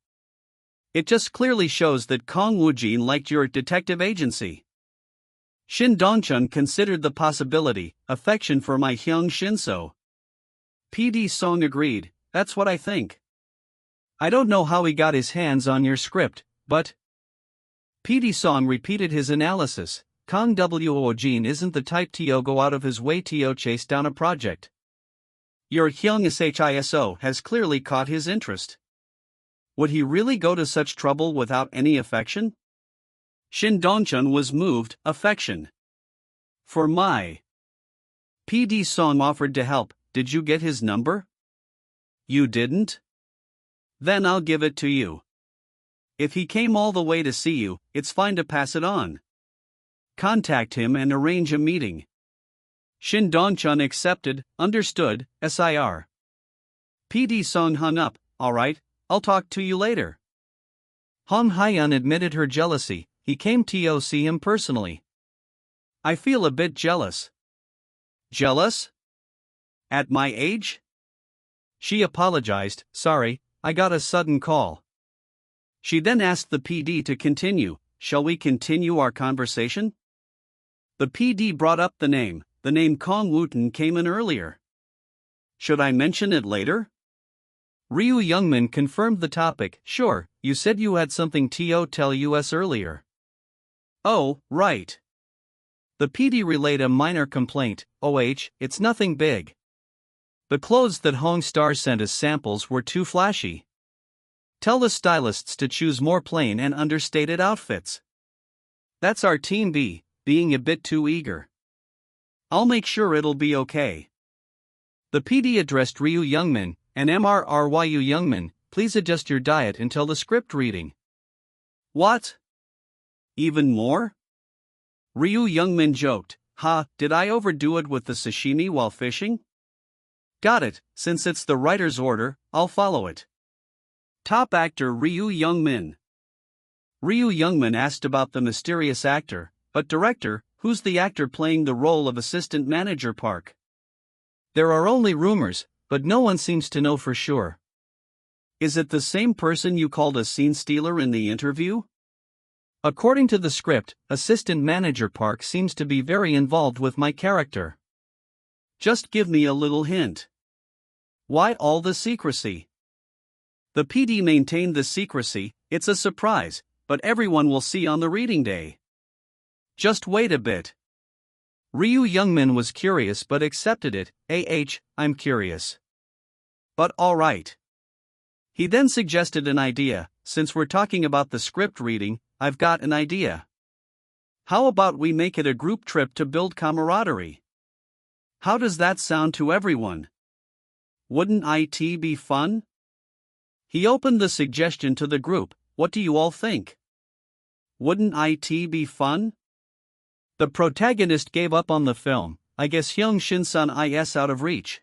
It just clearly shows that Kang Woojin liked your detective agency. Shin Dongchun considered the possibility, affection for my Hyung Shinso. PD Song agreed, that's what I think. I don't know how he got his hands on your script, but PD Song repeated his analysis. Kang Woojin isn't the type to go out of his way to chase down a project. Your Hyung Shiso has clearly caught his interest. Would he really go to such trouble without any affection? Shin Dongchun was moved. Affection. For my. PD Song offered to help. Did you get his number? You didn't? Then I'll give it to you. If he came all the way to see you, it's fine to pass it on. Contact him and arrange a meeting. Shin Dongchun accepted. Understood. SIR. PD Song hung up. Alright, I'll talk to you later. Hong Hyun admitted her jealousy. He came to see him personally. I feel a bit jealous. Jealous? At my age? She apologized. Sorry, I got a sudden call. She then asked the PD to continue. Shall we continue our conversation? The PD brought up the name. The name Kang Woojin came in earlier. Should I mention it later? Ryu Youngmin confirmed the topic. Sure, you said you had something to tell us earlier. Oh, right. The PD relayed a minor complaint. It's nothing big. The clothes that Hong Star sent as samples were too flashy. Tell the stylists to choose more plain and understated outfits. That's our team B, being a bit too eager. I'll make sure it'll be okay. The PD addressed Ryu Youngmin, and Ryu Youngmin, please adjust your diet until the script reading. What? Even more? Ryu Youngmin joked, did I overdo it with the sashimi while fishing? Got it, since it's the writer's order, I'll follow it. Top actor Ryu Youngmin. Ryu Youngmin asked about the mysterious actor, but director, who's the actor playing the role of assistant manager Park? There are only rumors, but no one seems to know for sure. Is it the same person you called a scene stealer in the interview? According to the script, assistant manager Park seems to be very involved with my character. Just give me a little hint. Why all the secrecy? The PD maintained the secrecy. It's a surprise, but everyone will see on the reading day. Just wait a bit. Ryu Youngmin was curious but accepted it. I'm curious. But alright. He then suggested an idea. Since we're talking about the script reading, I've got an idea. How about we make it a group trip to build camaraderie? How does that sound to everyone? Wouldn't it be fun? He opened the suggestion to the group. What do you all think? Wouldn't it be fun? The protagonist gave up on the film. I guess Hyung Shin-sun is out of reach.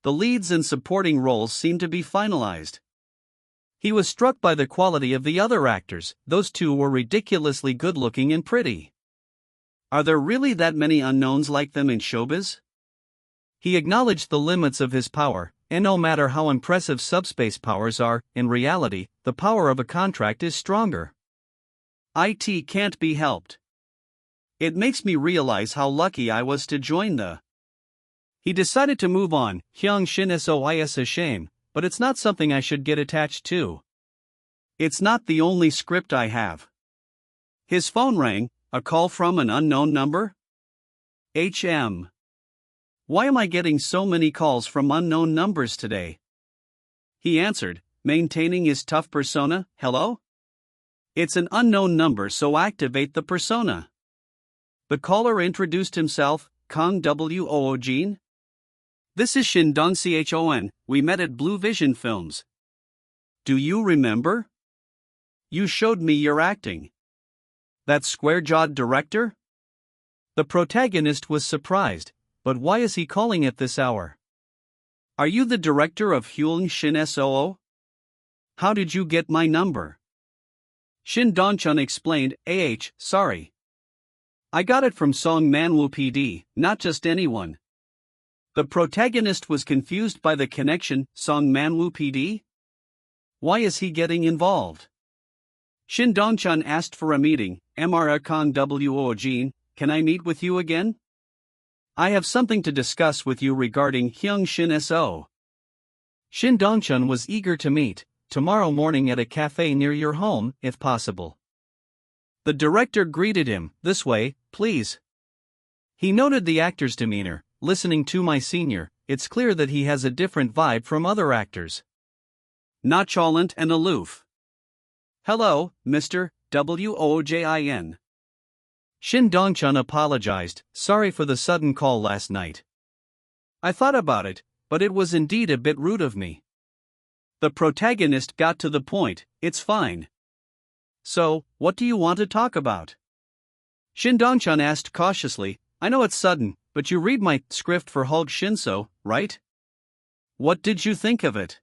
The leads and supporting roles seemed to be finalized. He was struck by the quality of the other actors. Those two were ridiculously good-looking and pretty. Are there really that many unknowns like them in showbiz? He acknowledged the limits of his power, and no matter how impressive subspace powers are, in reality, the power of a contract is stronger. It can't be helped. It makes me realize how lucky I was to join the... He decided to move on. Hyung Shin is a shame, but it's not something I should get attached to. It's not the only script I have. His phone rang, a call from an unknown number? Why am I getting so many calls from unknown numbers today? He answered, maintaining his tough persona. Hello? It's an unknown number, so activate the persona. The caller introduced himself, Kang Woojin. This is Shin Dong-chon, we met at Blue Vision Films. Do you remember? You showed me your acting. That square-jawed director? The protagonist was surprised, but why is he calling at this hour? Are you the director of Hyung Shin Soo? How did you get my number? Shin Dong-chun explained, sorry. I got it from Song Manhwa PD, not just anyone. The protagonist was confused by the connection. Song Manhwa PD? Why is he getting involved? Shin Dong-chun asked for a meeting. Mr. Kang Woojin, can I meet with you again? I have something to discuss with you regarding Hyung Shin Soo. Shin Dong-chun was eager to meet, tomorrow morning at a cafe near your home, if possible. The director greeted him, this way, please. He noted the actor's demeanor. Listening to my senior, it's clear that he has a different vibe from other actors. Nonchalant and aloof. Hello, Mr. Woojin. Shin Dong-chun apologized, sorry for the sudden call last night. I thought about it, but it was indeed a bit rude of me. The protagonist got to the point, it's fine. So, what do you want to talk about? Shin Dong-chun asked cautiously, I know it's sudden, but you read my script for Hyung Shin Soo, right? What did you think of it?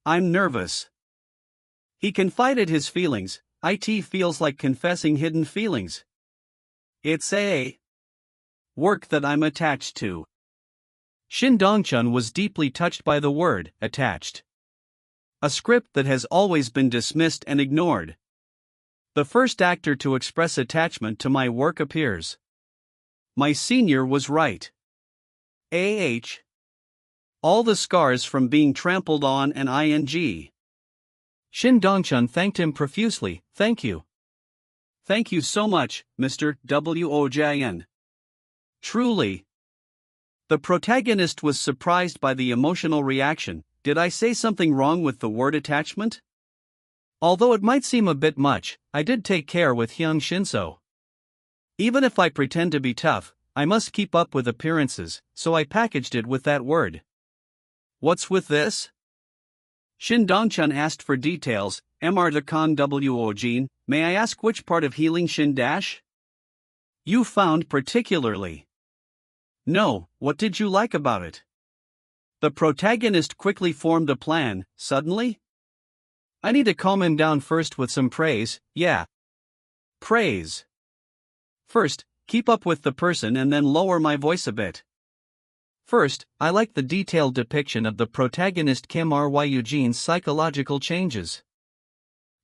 I'm nervous. He confided his feelings. It feels like confessing hidden feelings. It's a work that I'm attached to. Shin Dong-chun was deeply touched by the word, attached. A script that has always been dismissed and ignored. The first actor to express attachment to my work appears. My senior was right. All the scars from being trampled on and ing. Shin Dong-chun thanked him profusely, thank you. Thank you so much, Mr. Woojin. Truly. The protagonist was surprised by the emotional reaction. Did I say something wrong with the word attachment? Although it might seem a bit much, I did take care with Hyung Shin Soo. Even if I pretend to be tough, I must keep up with appearances, so I packaged it with that word. What's with this? Shin Dong-chun asked for details. Mr. Kang Woojin, may I ask which part of Healing Shin Dash? You found particularly? No, what did you like about it? The protagonist quickly formed a plan, suddenly? I need to calm him down first with some praise, yeah. Praise. First, keep up with the person and then lower my voice a bit. First, I like the detailed depiction of the protagonist Kang Woojin's psychological changes.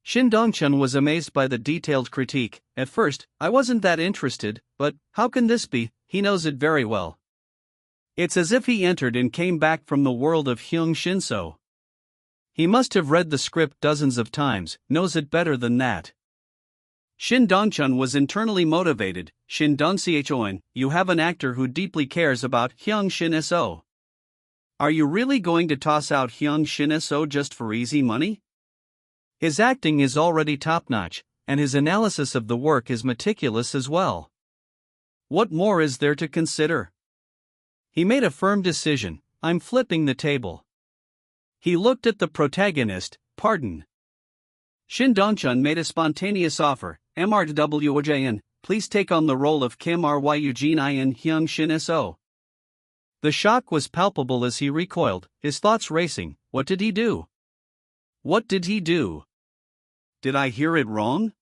Shin Dong-chun was amazed by the detailed critique. At first, I wasn't that interested, but how can this be? He knows it very well. It's as if he entered and came back from the world of Hyung Shin Soo. He must have read the script dozens of times, knows it better than that. Shin Dongchun was internally motivated. Shin Dongchun, you have an actor who deeply cares about Hyung Shin So. Are you really going to toss out Hyung Shin So just for easy money? His acting is already top-notch, and his analysis of the work is meticulous as well. What more is there to consider? He made a firm decision. I'm flipping the table. He looked at the protagonist. Pardon. Shin Dongchun made a spontaneous offer. MRWJN, please take on the role of Kim Ryujin in Hyung Shin So. The shock was palpable as he recoiled, his thoughts racing. What did he do? What did he do? Did I hear it wrong?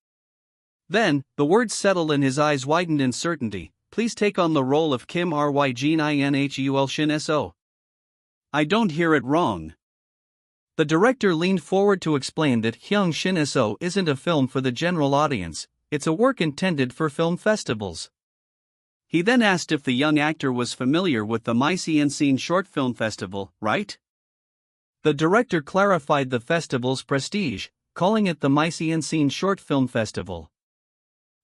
Then, the words settled and his eyes widened in certainty. Please take on the role of Kim Ryujin in Hul Shin So. I don't hear it wrong. The director leaned forward to explain that Hyung Shin So isn't a film for the general audience, it's a work intended for film festivals. He then asked if the young actor was familiar with the Mysiansin Short Film Festival, right? The director clarified the festival's prestige, calling it the Mysiansin Short Film Festival.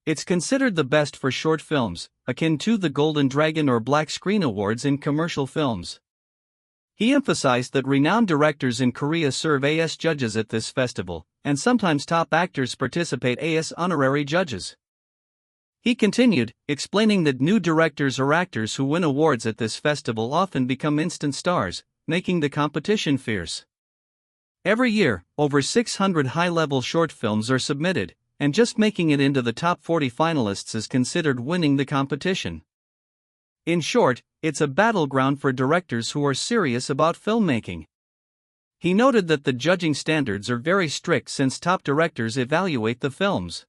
It's considered the best for short films, akin to the Golden Dragon or Black Screen Awards in commercial films. He emphasized that renowned directors in Korea serve as judges at this festival, and sometimes top actors participate as honorary judges. He continued, explaining that new directors or actors who win awards at this festival often become instant stars, making the competition fierce. Every year, over 600 high-level short films are submitted, and just making it into the top 40 finalists is considered winning the competition. In short, it's a battleground for directors who are serious about filmmaking. He noted that the judging standards are very strict since top directors evaluate the films.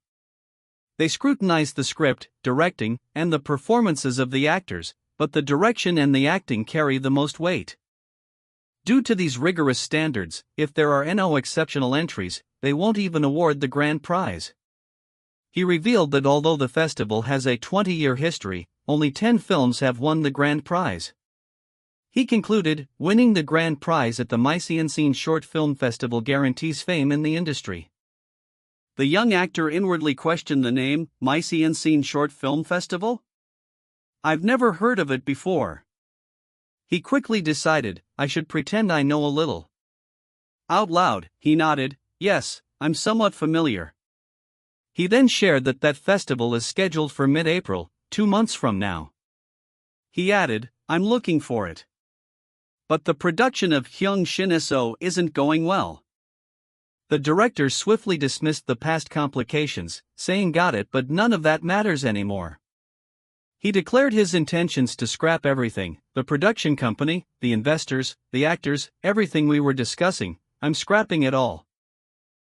They scrutinize the script, directing, and the performances of the actors, but the direction and the acting carry the most weight. Due to these rigorous standards, if there are no exceptional entries, they won't even award the grand prize. He revealed that although the festival has a 20-year history, only 10 films have won the grand prize. He concluded, winning the grand prize at the Mysiansin Short Film Festival guarantees fame in the industry. The young actor inwardly questioned the name, Mysiansin Short Film Festival? I've never heard of it before. He quickly decided, I should pretend I know a little. Out loud, he nodded, yes, I'm somewhat familiar. He then shared that festival is scheduled for mid-April, 2 months from now. He added, I'm looking for it. But the production of Hyung Shin So isn't going well. The director swiftly dismissed the past complications, saying got it but none of that matters anymore. He declared his intentions to scrap everything, the production company, the investors, the actors, everything we were discussing, I'm scrapping it all.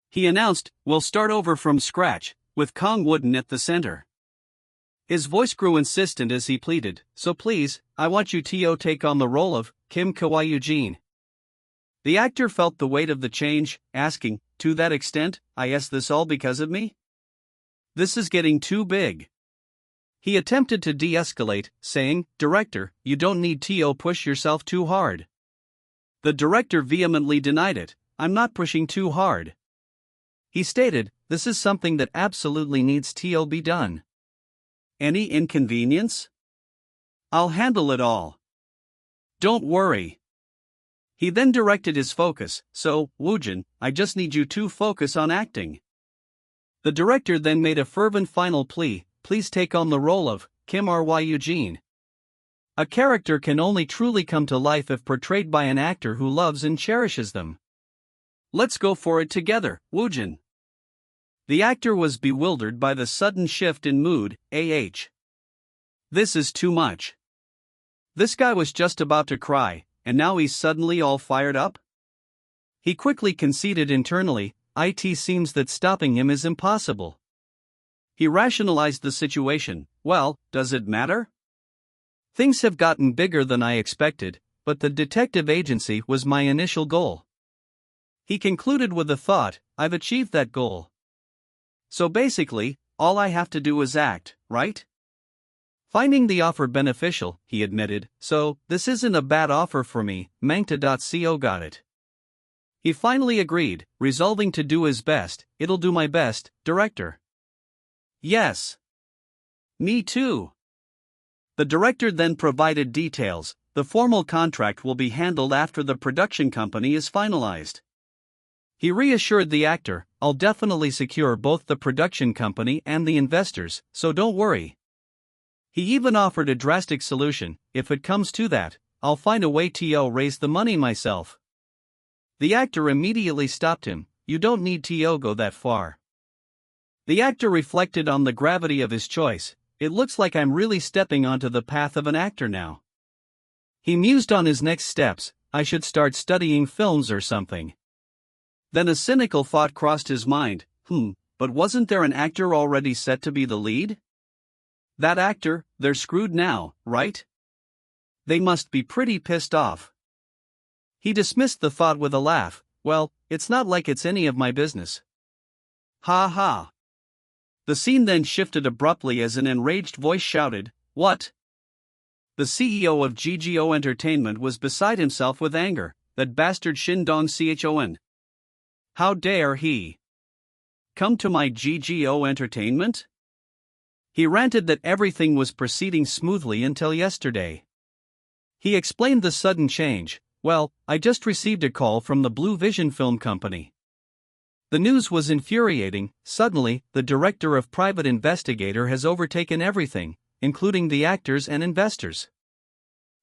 He announced, we'll start over from scratch, with Kang Woojin at the center. His voice grew insistent as he pleaded, so please, I want you to take on the role of Kim Ryujin. The actor felt the weight of the change, asking, to that extent, I ask this all because of me? This is getting too big. He attempted to de-escalate, saying, Director, you don't need to push yourself too hard. The director vehemently denied it, I'm not pushing too hard. He stated, this is something that absolutely needs to be done. Any inconvenience? I'll handle it all. Don't worry. He then directed his focus, so, Woojin, I just need you to focus on acting. The director then made a fervent final plea, please take on the role of Kim Ryujin. A character can only truly come to life if portrayed by an actor who loves and cherishes them. Let's go for it together, Woojin. The actor was bewildered by the sudden shift in mood, This is too much. This guy was just about to cry, and now he's suddenly all fired up? He quickly conceded internally, it seems that stopping him is impossible. He rationalized the situation, well, does it matter? Things have gotten bigger than I expected, but the detective agency was my initial goal. He concluded with a thought, I've achieved that goal. So basically, all I have to do is act, right? Finding the offer beneficial, he admitted, so, this isn't a bad offer for me, Mangta.co got it. He finally agreed, resolving to do his best, it'll do my best, director. Yes. Me too. The director then provided details. The formal contract will be handled after the production company is finalized. He reassured the actor, I'll definitely secure both the production company and the investors, so don't worry. He even offered a drastic solution, if it comes to that, I'll find a way to raise the money myself. The actor immediately stopped him, you don't need to go that far. The actor reflected on the gravity of his choice, it looks like I'm really stepping onto the path of an actor now. He mused on his next steps, I should start studying films or something. Then a cynical thought crossed his mind, but wasn't there an actor already set to be the lead? That actor, they're screwed now, right? They must be pretty pissed off. He dismissed the thought with a laugh, well, it's not like it's any of my business. Ha ha. The scene then shifted abruptly as an enraged voice shouted, What? The CEO of GGO Entertainment was beside himself with anger, that bastard Shin Dong-chon. How dare he come to my GGO Entertainment? He ranted that everything was proceeding smoothly until yesterday. He explained the sudden change, well, I just received a call from the Blue Vision Film Company. The news was infuriating, suddenly, the director of Private Investigator has overtaken everything, including the actors and investors.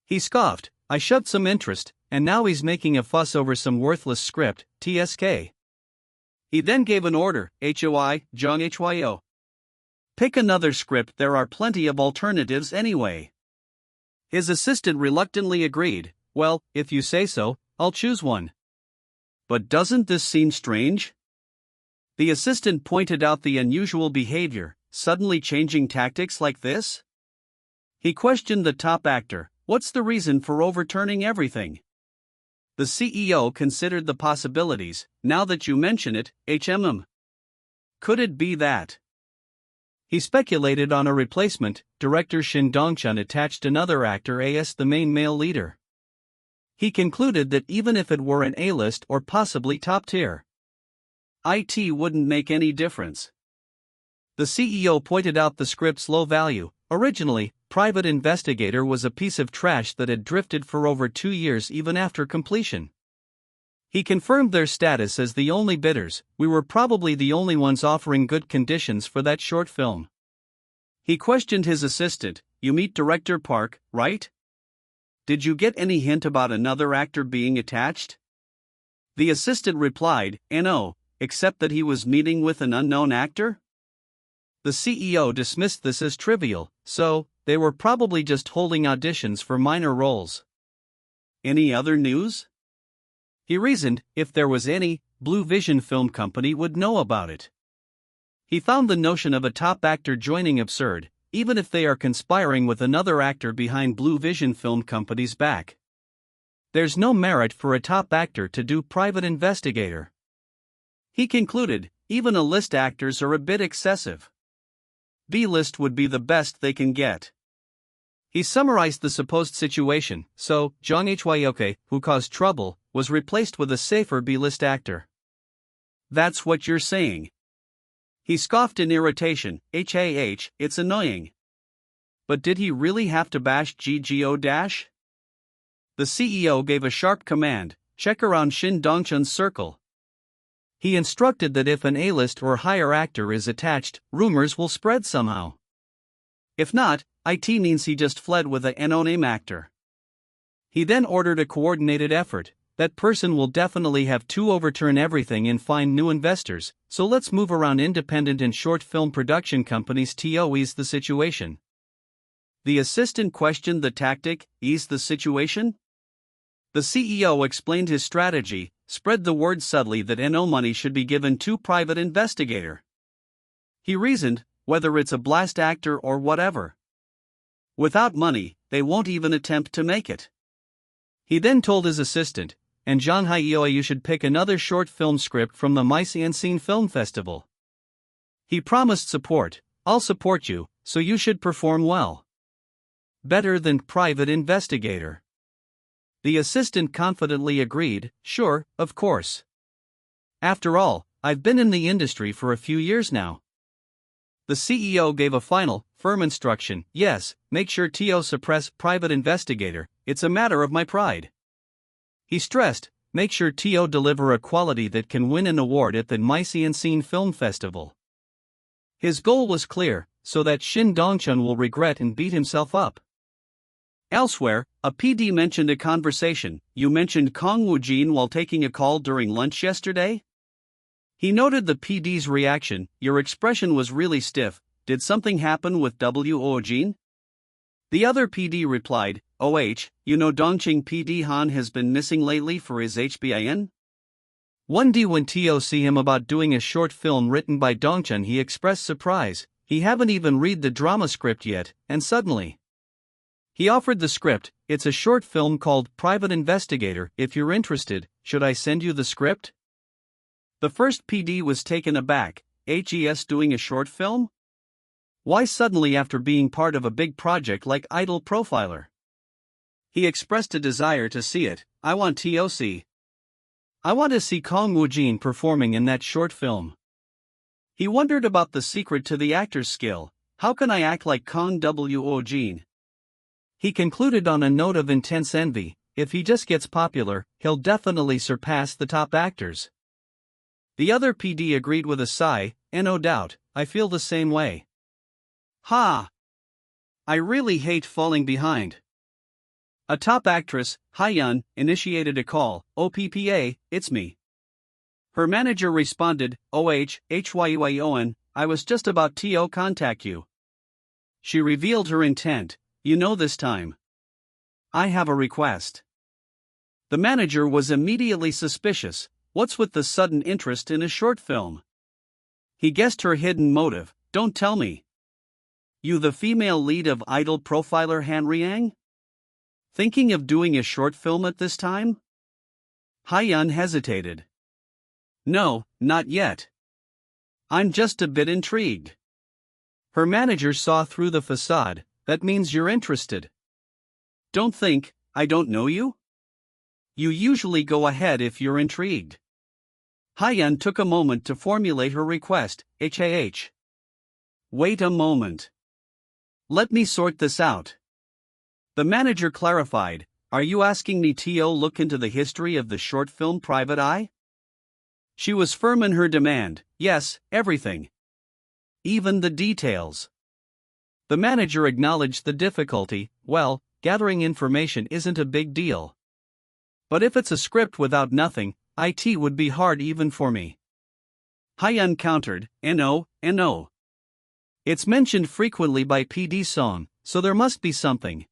He scoffed, I showed some interest, and now he's making a fuss over some worthless script, TSK. He then gave an order, HOI, Jong HYO. Pick another script, there are plenty of alternatives anyway. His assistant reluctantly agreed, well, if you say so, I'll choose one. But doesn't this seem strange? The assistant pointed out the unusual behavior, suddenly changing tactics like this? He questioned the top actor, what's the reason for overturning everything? The CEO considered the possibilities, now that you mention it, Could it be that? He speculated on a replacement, director Shin Dong-chun attached another actor as the main male leader. He concluded that even if it were an A-list or possibly top tier, it wouldn't make any difference. The CEO pointed out the script's low value. Originally, Private Investigator was a piece of trash that had drifted for over 2 years even after completion. He confirmed their status as the only bidders, we were probably the only ones offering good conditions for that short film. He questioned his assistant, you meet Director Park, right? Did you get any hint about another actor being attached? The assistant replied, no, except that he was meeting with an unknown actor? The CEO dismissed this as trivial, so, they were probably just holding auditions for minor roles. Any other news? He reasoned, if there was any, Blue Vision Film Company would know about it. He found the notion of a top actor joining absurd, even if they are conspiring with another actor behind Blue Vision Film Company's back. There's no merit for a top actor to do Private Investigator. He concluded, even A-list actors are a bit excessive. B-list would be the best they can get. He summarized the supposed situation, so, Jong Hyoke, who caused trouble, was replaced with a safer B-list actor. That's what you're saying. He scoffed in irritation, it's annoying. But did he really have to bash GGO dash? The CEO gave a sharp command, check around Shin Dong-chun's circle. He instructed that if an A-list or higher actor is attached, rumors will spread somehow. If not, it means he just fled with a no-name actor. He then ordered a coordinated effort. That person will definitely have to overturn everything and find new investors, so let's move around independent and short film production companies to ease the situation. The assistant questioned the tactic, ease the situation? The CEO explained his strategy, spread the word subtly that no money should be given to Private Investigator. He reasoned, whether it's a blast actor or whatever. Without money, they won't even attempt to make it. He then told his assistant, and John Hyoe, you should pick another short film script from the Unseen Film Festival. He promised support, I'll support you, so you should perform well. Better than Private Investigator. The assistant confidently agreed, sure, of course. After all, I've been in the industry for a few years now. The CEO gave a final, firm instruction. Yes, make sure TO suppress private investigator, it's a matter of my pride. He stressed, make sure TO deliver a quality that can win an award at the Mysian Film Festival. His goal was clear, so that Shin Dongchun will regret and beat himself up. Elsewhere, a PD mentioned a conversation. You mentioned Kang Woojin while taking a call during lunch yesterday? He noted the PD's reaction. Your expression was really stiff. Did something happen with Woojin? The other PD replied, you know Dongqing PD Han has been missing lately for his HBIN? One day when TO see him about doing a short film written by Dongchun, he expressed surprise. He haven't even read the drama script yet, and suddenly he offered the script. It's a short film called Private Investigator. If you're interested, should I send you the script? The first PD was taken aback. HES doing a short film? Why suddenly after being part of a big project like Idol Profiler? He expressed a desire to see it. I want TOC. I want to see Kang Woojin performing in that short film. He wondered about the secret to the actor's skill. How can I act like Kang Woojin? He concluded on a note of intense envy. If he just gets popular, he'll definitely surpass the top actors. The other PD agreed with a sigh, and no doubt, I feel the same way. Ha! I really hate falling behind. A top actress, Hyun, initiated a call. OPPA, it's me. Her manager responded, HYUION, I was just about to contact you. She revealed her intent. You know this time. I have a request. The manager was immediately suspicious. What's with the sudden interest in a short film? He guessed her hidden motive. Don't tell me. You the female lead of Idol Profiler Han Riang? Thinking of doing a short film at this time? Hyun hesitated. No, not yet. I'm just a bit intrigued. Her manager saw through the facade. That means you're interested. Don't think, I don't know you? You usually go ahead if you're intrigued. Hyun took a moment to formulate her request. HAH. Wait a moment. Let me sort this out. The manager clarified, are you asking me to look into the history of the short film Private Eye? She was firm in her demand. Yes, everything. Even the details. The manager acknowledged the difficulty. Well, gathering information isn't a big deal. But if it's a script without nothing, it would be hard even for me. Hyun countered, no. It's mentioned frequently by PD Song, so there must be something.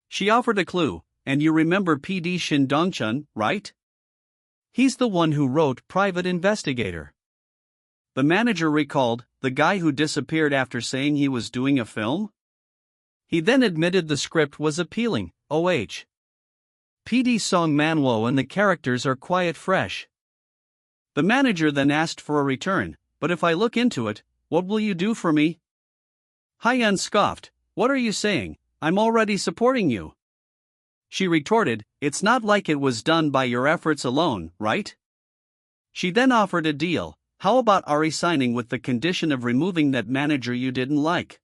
She offered a clue, and you remember PD Shin Dongchun, right? He's the one who wrote Private Investigator. The manager recalled, the guy who disappeared after saying he was doing a film? He then admitted the script was appealing. PD Song Manhwa and the characters are quite fresh. The manager then asked for a return, but if I look into it, what will you do for me? Hyun scoffed, what are you saying? I'm already supporting you. She retorted, it's not like it was done by your efforts alone, right? She then offered a deal. How about resigning with the condition of removing that manager you didn't like?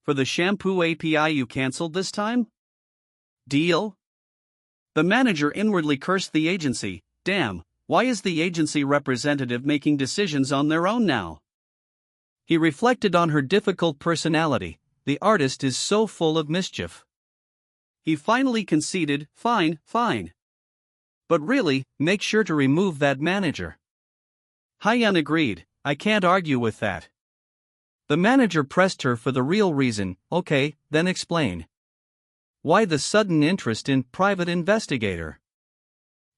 For the shampoo API you cancelled this time? Deal? The manager inwardly cursed the agency. Damn, why is the agency representative making decisions on their own now? He reflected on her difficult personality. The artist is so full of mischief. He finally conceded, fine. But really, make sure to remove that manager. Hyun agreed, I can't argue with that. The manager pressed her for the real reason. Okay, then explain. Why the sudden interest in Private Investigator?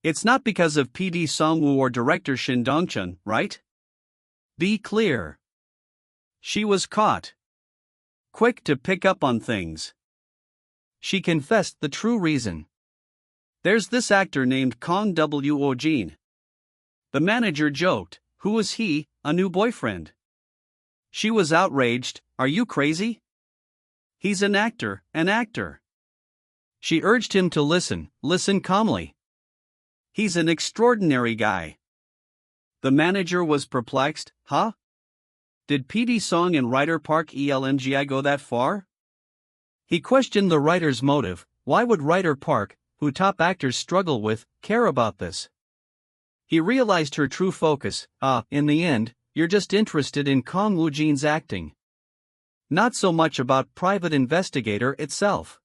It's not because of PD Songwoo or director Shin Dongchun, right? Be clear. She was caught. Quick to pick up on things. She confessed the true reason. There's this actor named Kang Woojin. The manager joked, who is he, a new boyfriend? She was outraged, are you crazy? He's an actor. She urged him to listen calmly. He's an extraordinary guy. The manager was perplexed, huh? Did PD Song and writer Park Elngi go that far? He questioned the writer's motive. Why would writer Park, who top actors struggle with, care about this? He realized her true focus. In the end, you're just interested in Kang Woojin's acting. Not so much about Private Investigator itself.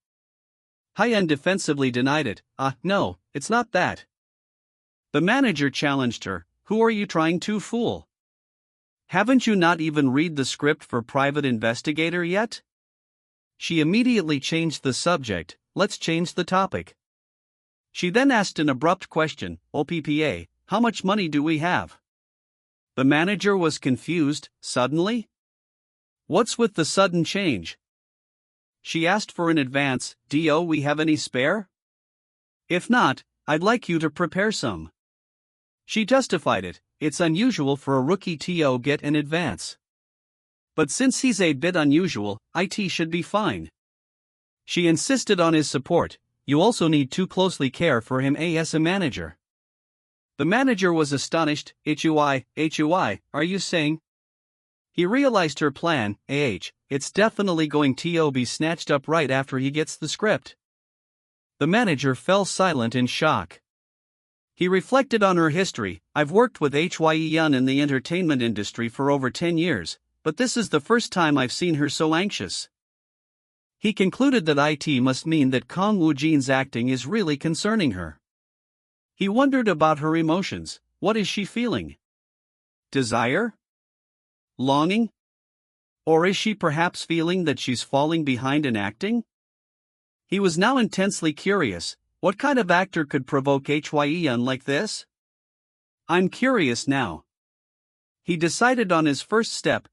Hyun defensively denied it. No, it's not that. The manager challenged her. Who are you trying to fool? Haven't you not even read the script for Private Investigator yet? She immediately changed the subject. Let's change the topic. She then asked an abrupt question. OPPA, how much money do we have? The manager was confused. Suddenly? What's with the sudden change? She asked for an advance. Do we have any spare? If not, I'd like you to prepare some. She justified it. It's unusual for a rookie to get an advance. But since he's a bit unusual, it should be fine. She insisted on his support. You also need to closely care for him as a manager. The manager was astonished. HUI, are you saying? He realized her plan. It's definitely going to be snatched up right after he gets the script. The manager fell silent in shock. He reflected on her history. I've worked with Hyun in the entertainment industry for over 10 years, but this is the first time I've seen her so anxious. He concluded that it must mean that Kang Woojin's acting is really concerning her. He wondered about her emotions. What is she feeling? Desire? Longing? Or is she perhaps feeling that she's falling behind in acting? He was now intensely curious. What kind of actor could provoke Hyun like this? I'm curious now. He decided on his first step.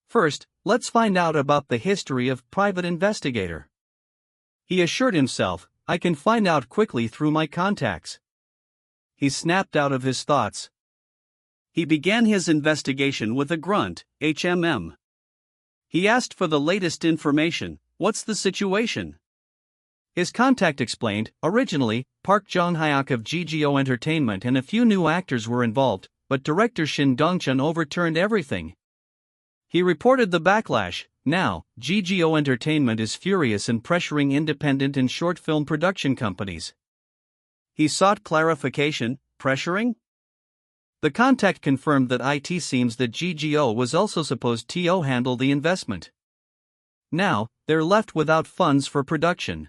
First, let's find out about the history of Private Investigator. He assured himself, I can find out quickly through my contacts. He snapped out of his thoughts. He began his investigation with a grunt. He asked for the latest information. What's the situation? His contact explained. Originally, Park Jong-hyuk of GGO Entertainment and a few new actors were involved, but director Shin Dong-chun overturned everything. He reported the backlash. Now, GGO Entertainment is furious and pressuring independent and short film production companies. He sought clarification. Pressuring? The contact confirmed that it seems that GGO was also supposed to handle the investment. Now, they're left without funds for production.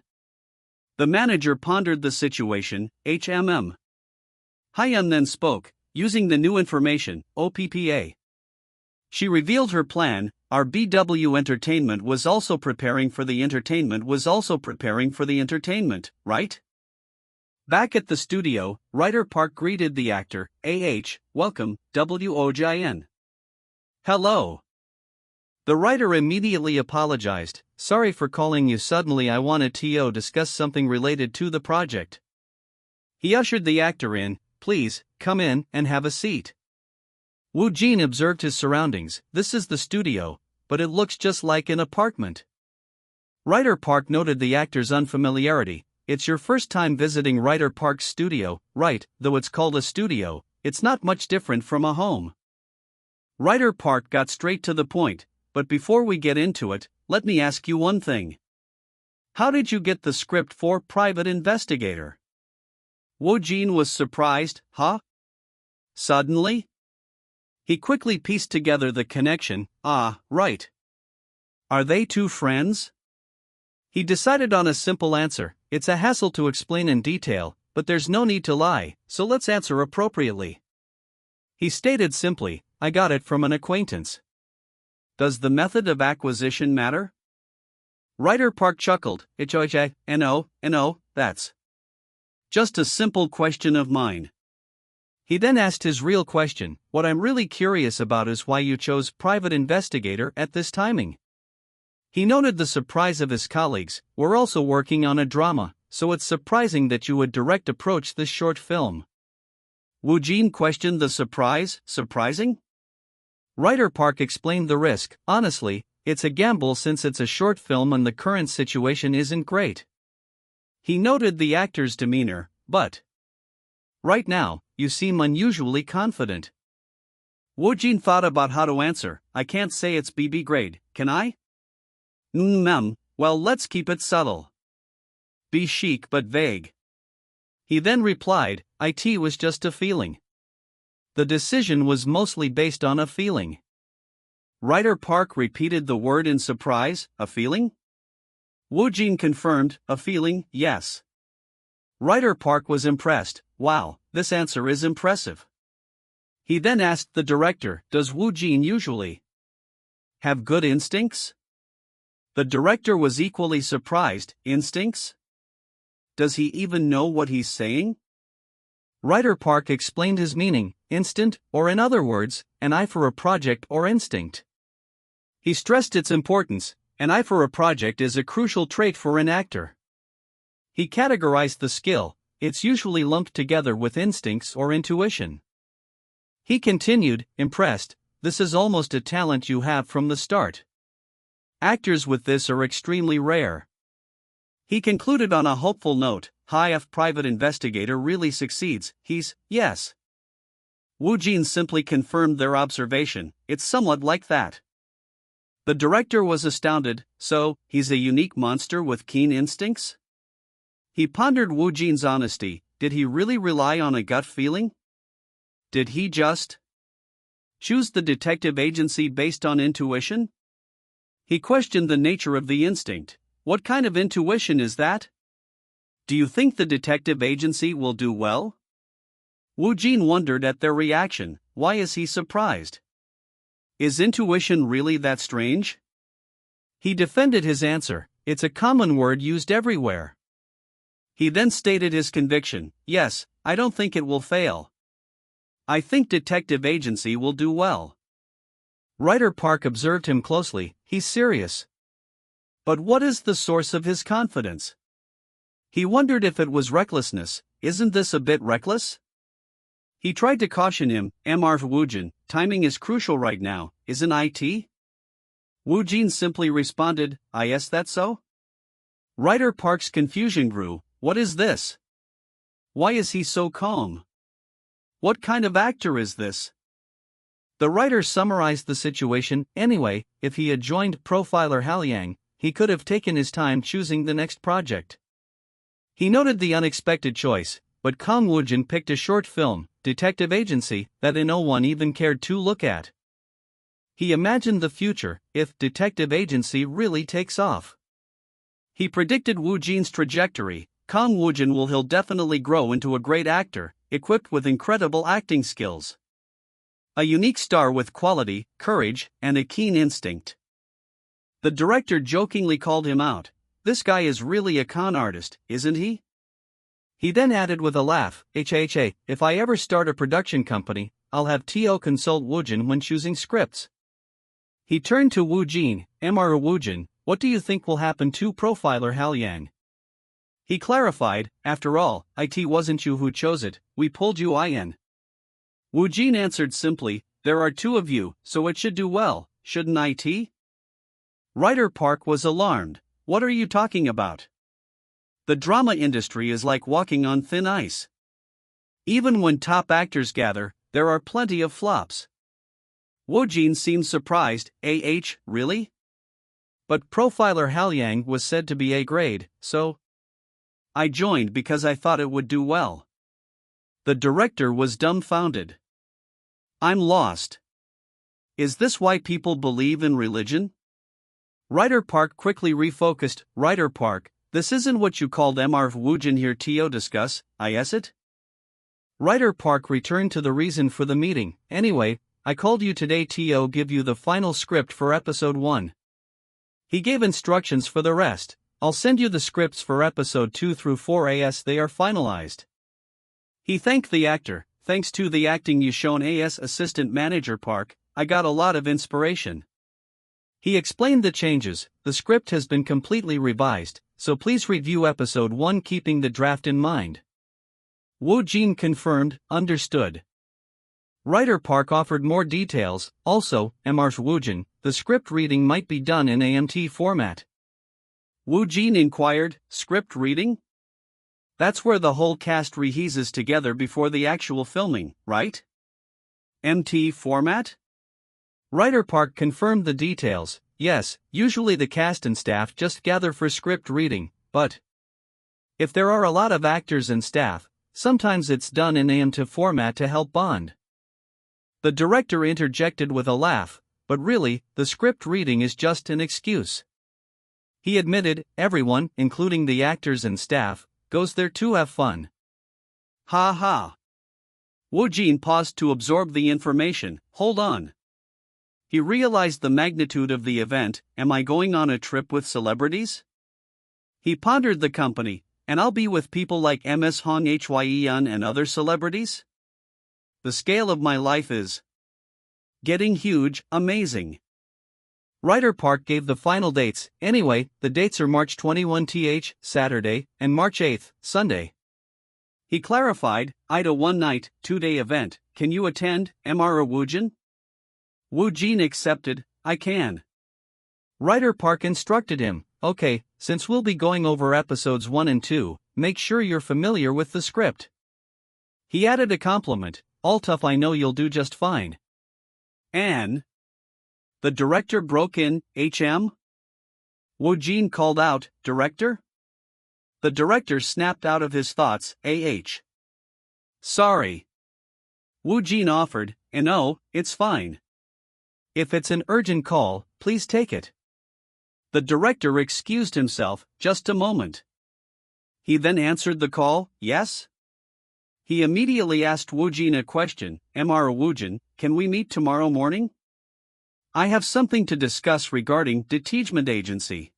The manager pondered the situation. Hyun then spoke, using the new information. OPPA. She revealed her plan. Our BW Entertainment was also preparing for the entertainment, right? Back at the studio, writer Park greeted the actor. Welcome, Woojin. Hello. The writer immediately apologized. Sorry for calling you suddenly. I wanted to discuss something related to the project. He ushered the actor in. Please, come in and have a seat. Woojin observed his surroundings. This is the studio, but it looks just like an apartment. Writer Park noted the actor's unfamiliarity. It's your first time visiting writer Park's studio, right? Though it's called a studio, it's not much different from a home. Writer Park got straight to the point. But before we get into it, let me ask you one thing. How did you get the script for Private Investigator? Woojin was surprised. Suddenly? He quickly pieced together the connection. Right. Are they two friends? He decided on a simple answer. It's a hassle to explain in detail, but there's no need to lie, so let's answer appropriately. He stated simply, I got it from an acquaintance. Does the method of acquisition matter? Writer Park chuckled. No, that's just a simple question of mine. He then asked his real question. What I'm really curious about is why you chose Private Investigator at this timing. He noted the surprise of his colleagues. We're also working on a drama, so it's surprising that you would direct approach this short film. Woojin questioned the surprise. Surprising? Writer Park explained the risk. Honestly, it's a gamble since it's a short film and the current situation isn't great. He noted the actor's demeanor. But right now, you seem unusually confident. Woojin thought about how to answer. I can't say it's BB grade, can I? Well, let's keep it subtle. Be chic but vague. He then replied, IT was just a feeling. The decision was mostly based on a feeling. Writer Park repeated the word in surprise, a feeling? Woojin confirmed, a feeling, yes. Writer Park was impressed. Wow, this answer is impressive. He then asked the director, does Woojin usually have good instincts? The director was equally surprised, instincts? Does he even know what he's saying? Writer Park explained his meaning, instant, or in other words, an eye for a project or instinct. He stressed its importance. An eye for a project is a crucial trait for an actor. He categorized the skill. It's usually lumped together with instincts or intuition. He continued, impressed, this is almost a talent you have from the start. Actors with this are extremely rare. He concluded on a hopeful note, if private investigator really succeeds, yes. Woojin simply confirmed their observation, it's somewhat like that. The director was astounded, so, he's a unique monster with keen instincts? He pondered Woojin's honesty, did he really rely on a gut feeling? Did he just choose the detective agency based on intuition? He questioned the nature of the instinct. What kind of intuition is that? Do you think the detective agency will do well? Woojin wondered at their reaction. Why is he surprised? Is intuition really that strange? He defended his answer. It's a common word used everywhere. He then stated his conviction. Yes, I don't think it will fail. I think detective agency will do well. Writer Park observed him closely. He's serious. But what is the source of his confidence? He wondered if it was recklessness. Isn't this a bit reckless? He tried to caution him, Woojin, timing is crucial right now, isn't it? Woojin simply responded, yes, that's so? Writer Park's confusion grew. What is this? Why is he so calm? What kind of actor is this? The writer summarized the situation. Anyway, if he had joined profiler Halyang, he could have taken his time choosing the next project. He noted the unexpected choice, but Kang Woojin picked a short film, Detective Agency, that no one even cared to look at. He imagined the future, if Detective Agency really takes off. He predicted Woojin's trajectory. Kang Woojin will definitely grow into a great actor, equipped with incredible acting skills. A unique star with quality, courage, and a keen instinct. The director jokingly called him out. This guy is really a con artist, isn't he? He then added with a laugh, if I ever start a production company, I'll have T.O. consult Woojin when choosing scripts. He turned to Woojin, Woojin, what do you think will happen to profiler Halyang? He clarified, after all, it wasn't you who chose it, we pulled you in. Woojin answered simply, there are two of you, so it should do well, shouldn't it? Writer Park was alarmed. What are you talking about? The drama industry is like walking on thin ice. Even when top actors gather, there are plenty of flops. Woojin seemed surprised, really? But profiler Halyang was said to be A grade, so I joined because I thought it would do well. The director was dumbfounded. I'm lost. Is this why people believe in religion? Writer Park quickly refocused. Writer Park, this isn't what you called Woojin here to discuss, is it? Writer Park returned to the reason for the meeting. Anyway, I called you today to give you the final script for episode 1. He gave instructions for the rest. I'll send you the scripts for episode 2 through 4 as they are finalized. He thanked the actor. Thanks to the acting you shown as assistant manager Park, I got a lot of inspiration. He explained the changes. The script has been completely revised, so please review episode 1 keeping the draft in mind. Woojin confirmed, understood. Writer Park offered more details. Also, Woojin, the script reading might be done in AMT format. Woojin inquired, script reading? That's where the whole cast rehearses together before the actual filming, right? MT format? Writer Park confirmed the details. Yes, usually the cast and staff just gather for script reading, but if there are a lot of actors and staff, sometimes it's done in MT format to help bond. The director interjected with a laugh, but really, the script reading is just an excuse. He admitted, everyone, including the actors and staff, goes there to have fun. Ha ha. Woojin paused to absorb the information. Hold on. He realized the magnitude of the event. Am I going on a trip with celebrities? He pondered the company, and I'll be with people like MS Hong Hyeon and other celebrities? The scale of my life is getting huge, amazing. Writer Park gave the final dates. Anyway, the dates are March 21th, Saturday, and March 8th, Sunday. He clarified, Ida one-night, 2-day event. Can you attend, Mr. Woojin? Woojin accepted, I can. Writer Park instructed him, okay, since we'll be going over episodes 1 and 2, make sure you're familiar with the script. He added a compliment, all tough, I know you'll do just fine. And the director broke in, HM? Woojin called out, Director? The director snapped out of his thoughts, Sorry. Woojin offered, no, it's fine. If it's an urgent call, please take it. The director excused himself, just a moment. He then answered the call, yes? He immediately asked Woojin a question, Mr. Woojin, can we meet tomorrow morning? I have something to discuss regarding detachment agency.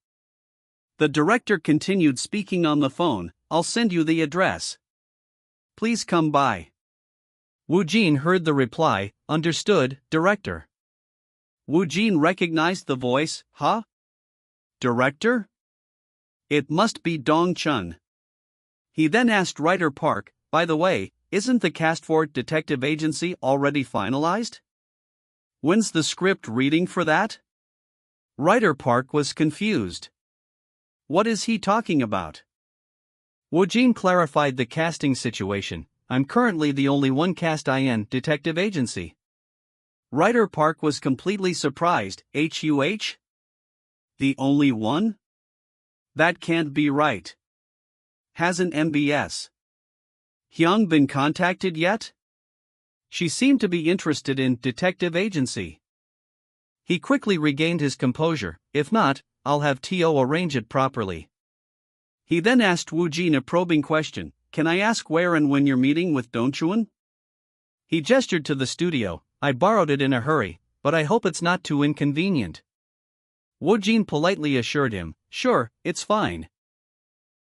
The director continued speaking on the phone, I'll send you the address. Please come by. Woojin heard the reply, understood, director. Woojin recognized the voice, huh? Director? It must be Dong Chun. He then asked Writer Park, by the way, isn't the cast for Detective Agency already finalized? When's the script reading for that? Writer Park was confused. What is he talking about? Woojin clarified the casting situation. I'm currently the only one cast in Detective Agency. Writer Park was completely surprised. HUH? The only one? That can't be right. Hasn't MBS Hyung been contacted yet? She seemed to be interested in Detective Agency. He quickly regained his composure. If not, I'll have TO arrange it properly. He then asked Woojin a probing question. Can I ask where and when you're meeting with Dongchuan? He gestured to the studio. I borrowed it in a hurry, but I hope it's not too inconvenient. Woojin politely assured him, sure, it's fine.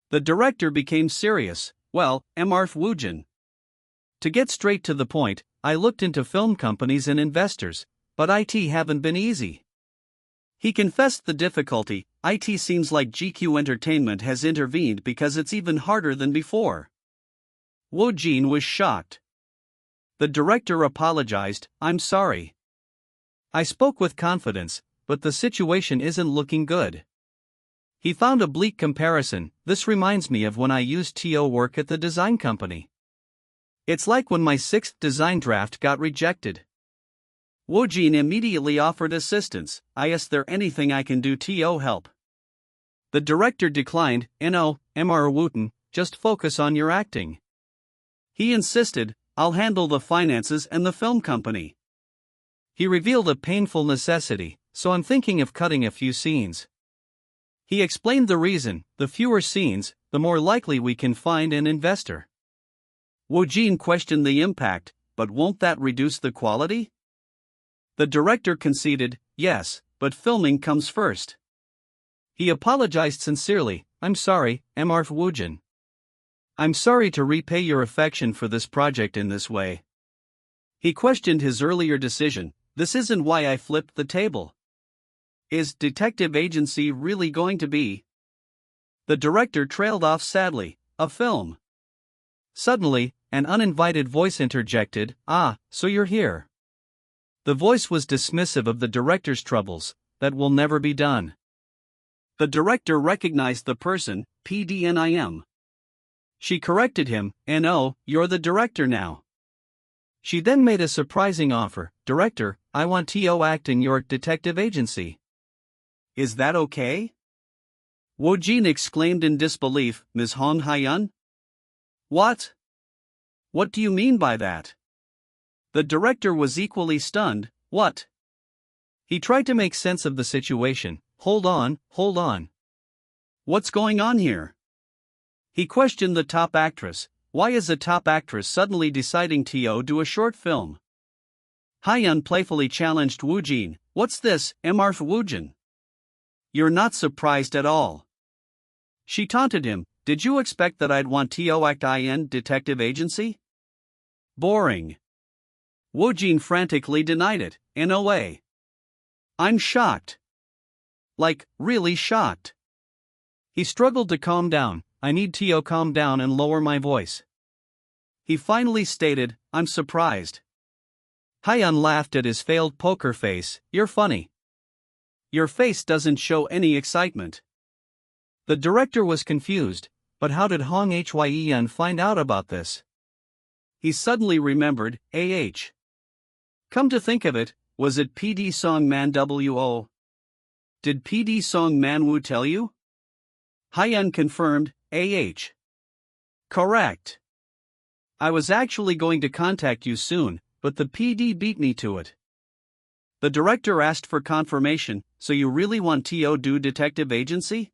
The director became serious. Well, Mr. Woojin. To get straight to the point, I looked into film companies and investors, but IT haven't been easy. He confessed the difficulty. IT seems like GQ Entertainment has intervened because it's even harder than before. Woojin was shocked. The director apologized, I'm sorry. I spoke with confidence, but the situation isn't looking good. He found a bleak comparison. This reminds me of when I used TO work at the design company. It's like when my 6th design draft got rejected. Woojin immediately offered assistance. I asked there anything I can do to help. The director declined. No, Mr. Woojin, just focus on your acting. He insisted, I'll handle the finances and the film company. He revealed a painful necessity, so I'm thinking of cutting a few scenes. He explained the reason, the fewer scenes, the more likely we can find an investor. Woojin questioned the impact, but won't that reduce the quality? The director conceded, yes, but filming comes first. He apologized sincerely, I'm sorry, Mr. Woojin. I'm sorry to repay your affection for this project in this way. He questioned his earlier decision, this isn't why I flipped the table. Is Detective Agency really going to be? The director trailed off sadly, a film. Suddenly, an uninvited voice interjected, so you're here. The voice was dismissive of the director's troubles, that will never be done. The director recognized the person, PDNIM. She corrected him, no, you're the director now. She then made a surprising offer. Director, I want T.O. acting your detective agency. Is that okay? Woojin exclaimed in disbelief. Ms. Hong Hyun? What? What do you mean by that? The director was equally stunned. What? He tried to make sense of the situation. Hold on. What's going on here? He questioned the top actress. Why is a top actress suddenly deciding to do a short film? Hyun playfully challenged Woojin. What's this, Mr. Woojin? You're not surprised at all. She taunted him. Did you expect that I'd want to act in detective agency? Boring. Woojin frantically denied it. In a way. I'm shocked. Like, really shocked. He struggled to calm down. I need to calm down and lower my voice. He finally stated, I'm surprised. Hyun laughed at his failed poker face. You're funny. Your face doesn't show any excitement. The director was confused, but how did Hong Hyen find out about this? He suddenly remembered, Come to think of it, was it PD Song Man Wo? Did PD Song Manhwa tell you? Hyun confirmed, Correct. I was actually going to contact you soon, but the PD beat me to it. The director asked for confirmation, so you really want to do detective agency?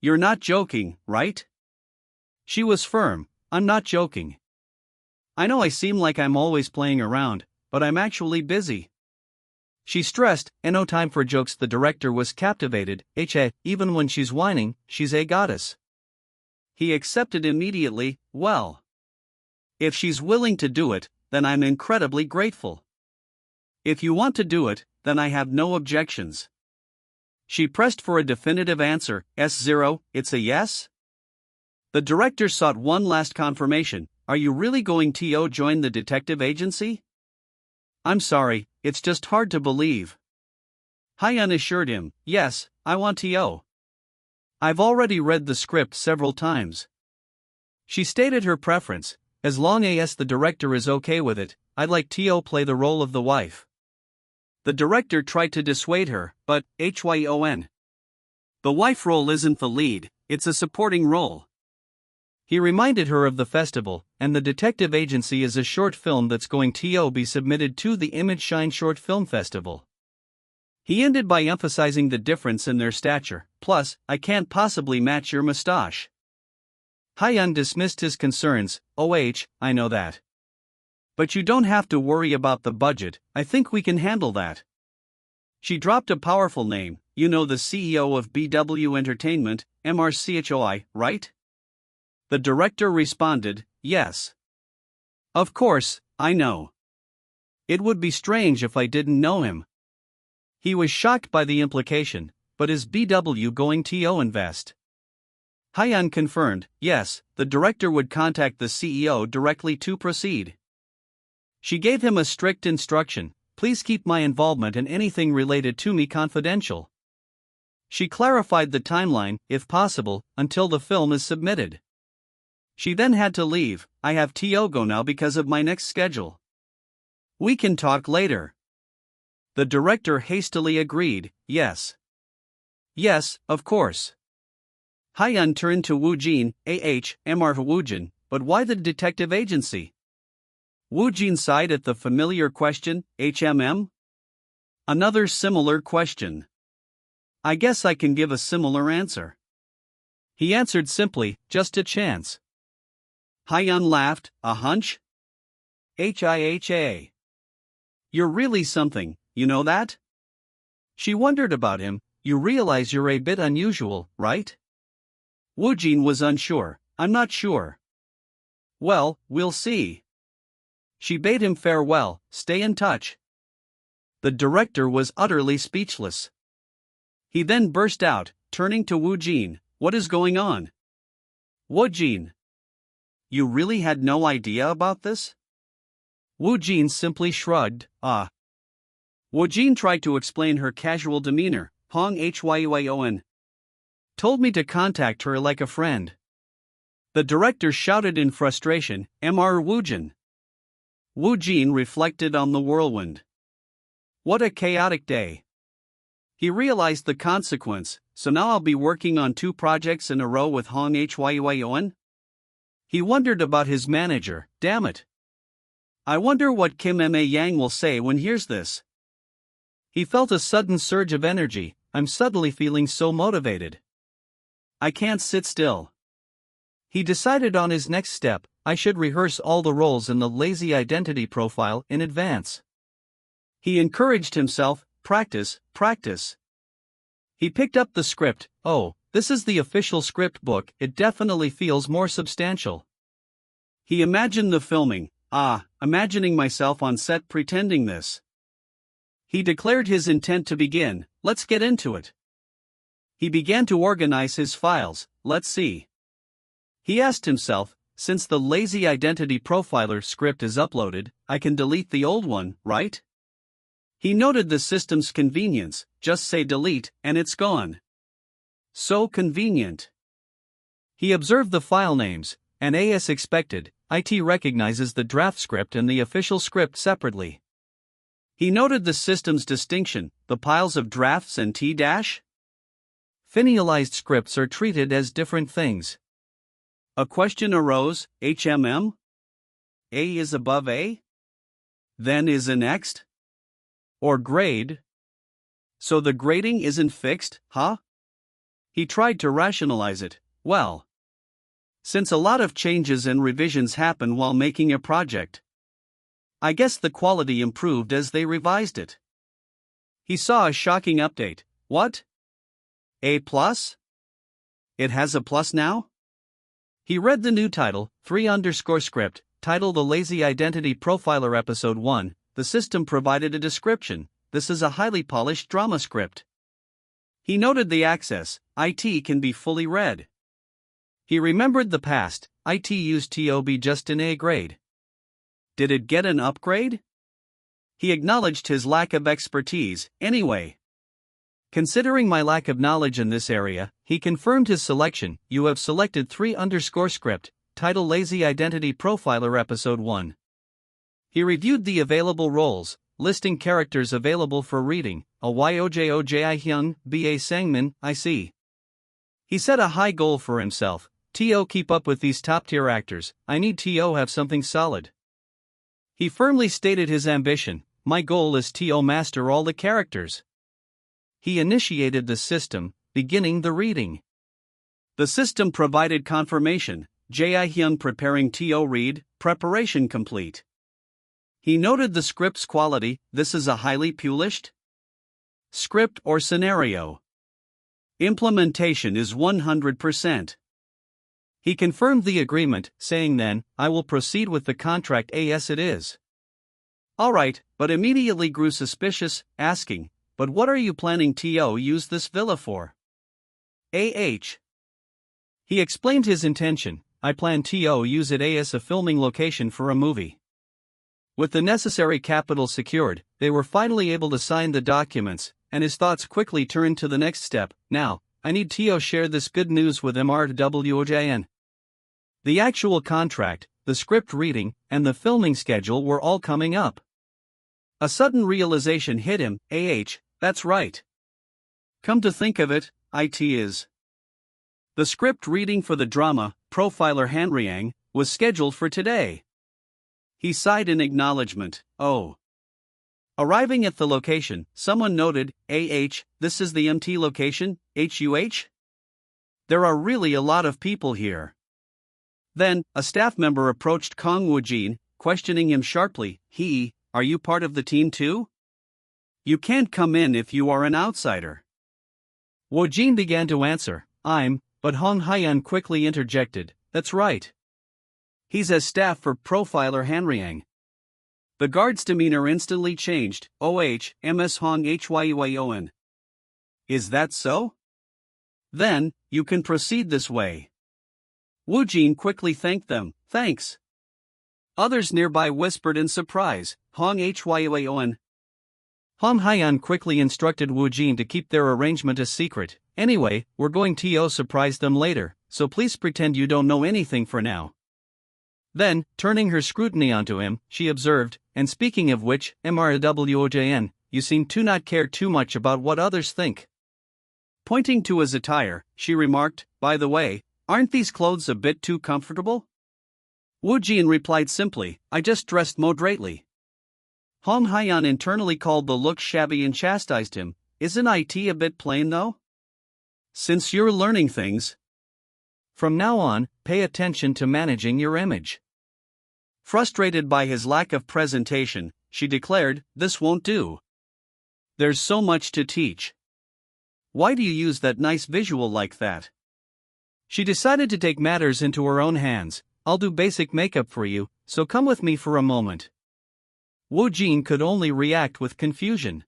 You're not joking, right? She was firm. I'm not joking. I know I seem like I'm always playing around, but I'm actually busy. She stressed, no time for jokes. The director was captivated. Even when she's whining, she's a goddess. He accepted immediately. Well, if she's willing to do it, then I'm incredibly grateful. If you want to do it, then I have no objections. She pressed for a definitive answer. S0, it's a yes? The director sought one last confirmation. Are you really going to join the detective agency? I'm sorry, it's just hard to believe. Hyun assured him, yes, I want to. I've already read the script several times. She stated her preference. As long as the director is okay with it, I'd like to play the role of the wife. The director tried to dissuade her, but, Hyon. The wife role isn't the lead, it's a supporting role. He reminded her of the festival, and the detective agency is a short film that's going to be submitted to the Image Shine Short Film Festival. He ended by emphasizing the difference in their stature. Plus, I can't possibly match your mustache. Hyun dismissed his concerns. I know that. But you don't have to worry about the budget, I think we can handle that. She dropped a powerful name. You know the CEO of BW Entertainment, MRCHOI, right? The director responded, yes. Of course, I know. It would be strange if I didn't know him. He was shocked by the implication, but is BW going to invest? Hyun confirmed, yes, the director would contact the CEO directly to proceed. She gave him a strict instruction, please keep my involvement in anything related to me confidential. She clarified the timeline, if possible, until the film is submitted. She then had to leave. I have to go now because of my next schedule. We can talk later. The director hastily agreed, yes. Yes, of course. Hyun turned to Woojin, Mr. Woojin, but why the detective agency? Woojin sighed at the familiar question, Another similar question. I guess I can give a similar answer. He answered simply, just a chance. Hyun laughed, a hunch? HIHA. You're really something, you know that? She wondered about him. You realize you're a bit unusual, right? Woojin was unsure. I'm not sure. Well, we'll see. She bade him farewell. Stay in touch. The director was utterly speechless. He then burst out, turning to Woojin. What is going on? Woojin. You really had no idea about this? Woojin simply shrugged, Woojin tried to explain her casual demeanor. Hong Hyon told me to contact her like a friend. The director shouted in frustration, Mr. Woojin. Woojin reflected on the whirlwind. What a chaotic day. He realized the consequence, so now I'll be working on 2 projects in a row with Hong Hyon? He wondered about his manager, damn it. I wonder what Kim Ma Yang will say when hears this. He felt a sudden surge of energy. I'm suddenly feeling so motivated. I can't sit still. He decided on his next step. I should rehearse all the roles in the lazy identity profile in advance. He encouraged himself, practice, practice. He picked up the script. Oh, this is the official script book, it definitely feels more substantial. He imagined the filming, imagining myself on set pretending this. He declared his intent to begin, let's get into it. He began to organize his files, let's see. He asked himself, since the lazy identity profiler script is uploaded, I can delete the old one, right? He noted the system's convenience, just say delete, and it's gone. So convenient. He observed the file names, and as expected, IT recognizes the draft script and the official script separately. He noted the system's distinction, the piles of drafts and T-. Finalized scripts are treated as different things. A question arose, HMM? A is above A? Then is a next? Or grade? So the grading isn't fixed, huh? He tried to rationalize it. Well, since a lot of changes and revisions happen while making a project, I guess the quality improved as they revised it. He saw a shocking update. What? A+? It has a plus now? He read the new title, 3_script, titled The Lazy Identity Profiler Episode 1. The system provided a description. This is a highly polished drama script. He noted the access, IT can be fully read. He remembered the past, IT used to be just an A grade. Did it get an upgrade? He acknowledged his lack of expertise, anyway. Considering my lack of knowledge in this area, he confirmed his selection. You have selected 3_script, title Lazy Identity Profiler Episode 1. He reviewed the available roles, listing characters available for reading, a Yojo Hyun, B.A. Sangmin, IC. He set a high goal for himself. To keep up with these top-tier actors, I need to have something solid. He firmly stated his ambition, my goal is to master all the characters. He initiated the system, beginning the reading. The system provided confirmation, Hyun preparing to read, preparation complete. He noted the script's quality, this is a highly polished script or scenario. Implementation is 100%. He confirmed the agreement, saying then, I will proceed with the contract as it is. Alright, but immediately grew suspicious, asking, but what are you planning to use this villa for? He explained his intention, I plan to use it as a filming location for a movie. With the necessary capital secured, they were finally able to sign the documents, and his thoughts quickly turned to the next step. Now, I need to share this good news with MRWOJN. The actual contract, the script reading, and the filming schedule were all coming up. A sudden realization hit him, that's right. Come to think of it, it is. The script reading for the drama, Profiler Hanryang, was scheduled for today. He sighed in acknowledgement, oh. Arriving at the location, someone noted, this is the MT location, HUH? There are really a lot of people here. Then, a staff member approached Kang Woojin, questioning him sharply, are you part of the team too? You can't come in if you are an outsider. Woojin began to answer, but Hong Hyun quickly interjected, that's right. He's as staff for Profiler Hanryang. The guard's demeanor instantly changed, MS Hong Hyon. Is that so? Then, you can proceed this way. Woojin quickly thanked them, thanks. Others nearby whispered in surprise, Hong Hyon. Hong Hyun quickly instructed Woojin to keep their arrangement a secret. Anyway, we're going to surprise them later, so please pretend you don't know anything for now. Then, turning her scrutiny onto him, she observed, and speaking of which, MRWOJN, you seem to not care too much about what others think. Pointing to his attire, she remarked, by the way, aren't these clothes a bit too comfortable? Woojin replied simply, I just dressed moderately. Hong Hyeon internally called the look shabby and chastised him, isn't it a bit plain though? Since you're learning things, from now on, pay attention to managing your image. Frustrated by his lack of presentation, she declared, this won't do. There's so much to teach. Why do you use that nice visual like that? She decided to take matters into her own hands. I'll do basic makeup for you, so come with me for a moment. Woojin could only react with confusion.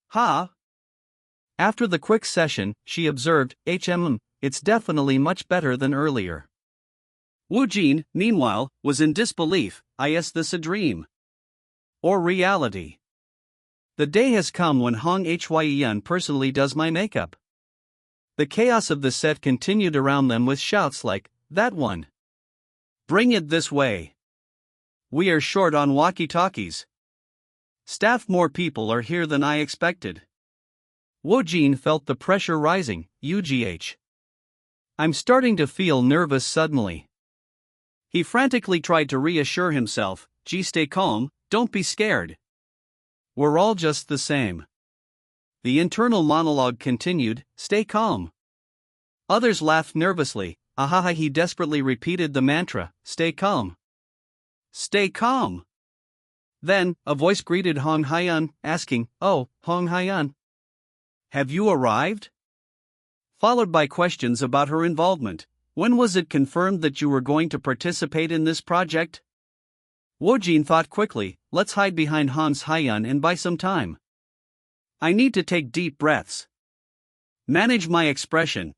Ha! After the quick session, she observed, it's definitely much better than earlier. Woojin, meanwhile, was in disbelief, is this a dream? Or reality? The day has come when Hong Hyeon personally does my makeup. The chaos of the set continued around them with shouts like, that one. Bring it this way. We are short on walkie-talkies. Staff, more people are here than I expected. Woojin felt the pressure rising, I'm starting to feel nervous suddenly. He frantically tried to reassure himself, stay calm, don't be scared. We're all just the same. The internal monologue continued, stay calm. Others laughed nervously, he desperately repeated the mantra, stay calm. Stay calm. Then, a voice greeted Hong Hyeon, asking, oh, Hong Hyeon. Have you arrived? Followed by questions about her involvement. When was it confirmed that you were going to participate in this project? Woojin thought quickly, let's hide behind Hong's Hyeon and buy some time. I need to take deep breaths. Manage my expression.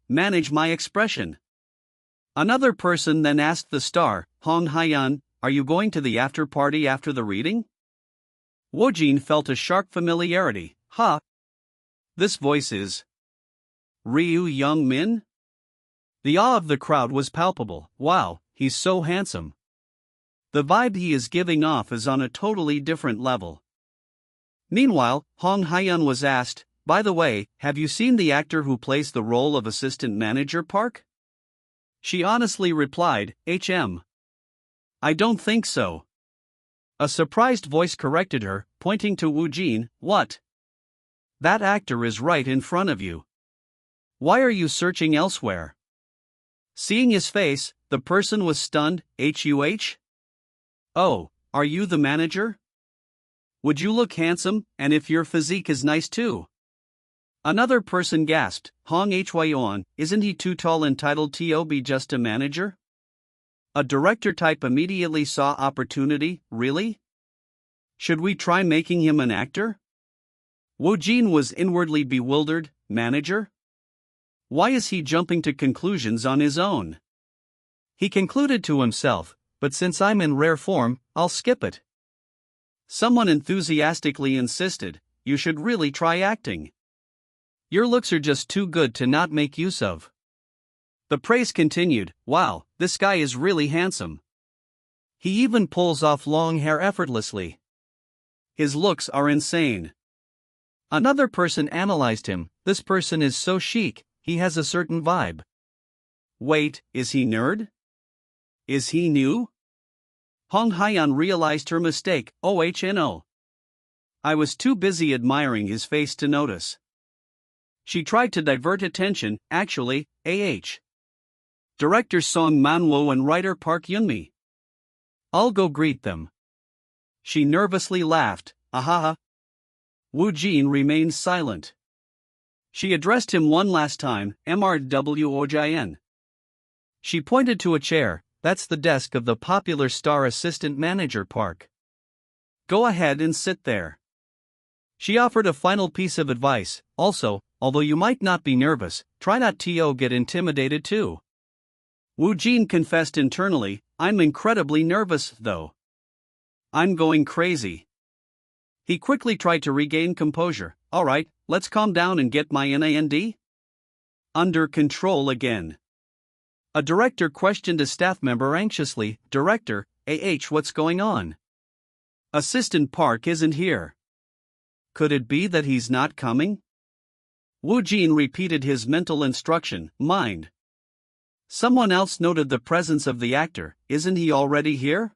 Another person then asked the star, Hong Hyeon, are you going to the after party after the reading? Woojin felt a sharp familiarity, This voice is Ryu Young-min? The awe of the crowd was palpable, wow, he's so handsome. The vibe he is giving off is on a totally different level. Meanwhile, Hong Hyeon was asked, by the way, have you seen the actor who plays the role of assistant manager Park? She honestly replied, I don't think so. A surprised voice corrected her, pointing to Woojin, what? That actor is right in front of you. Why are you searching elsewhere? Seeing his face, the person was stunned, Oh, are you the manager? Would you look handsome, and if your physique is nice too? Another person gasped, Hong Hyeon, isn't he too tall entitled to be just a manager? A director type immediately saw opportunity, really? Should we try making him an actor? Woojin was inwardly bewildered, manager? Why is he jumping to conclusions on his own? He concluded to himself, but since I'm in rare form, I'll skip it. Someone enthusiastically insisted, you should really try acting. Your looks are just too good to not make use of. The praise continued, wow, this guy is really handsome. He even pulls off long hair effortlessly. His looks are insane. Another person analyzed him, this person is so chic, he has a certain vibe. Wait, is he nerd? Is he new? Hong Hyeon realized her mistake, I was too busy admiring his face to notice. She tried to divert attention, actually, Director Song Manhwa and writer Park Yoonmi. I'll go greet them. She nervously laughed, Woojin remained silent. She addressed him one last time, MRWOJN. She pointed to a chair, that's the desk of the popular star assistant manager Park. Go ahead and sit there. She offered a final piece of advice, also, although you might not be nervous, try not to get intimidated too. Woojin confessed internally, I'm incredibly nervous though. I'm going crazy. He quickly tried to regain composure, alright, let's calm down and get my NAND under control again. A director questioned a staff member anxiously, "Director, what's going on? Assistant Park isn't here. Could it be that he's not coming?" Woojin repeated his mental instruction, "Mind." Someone else noted the presence of the actor, "Isn't he already here?"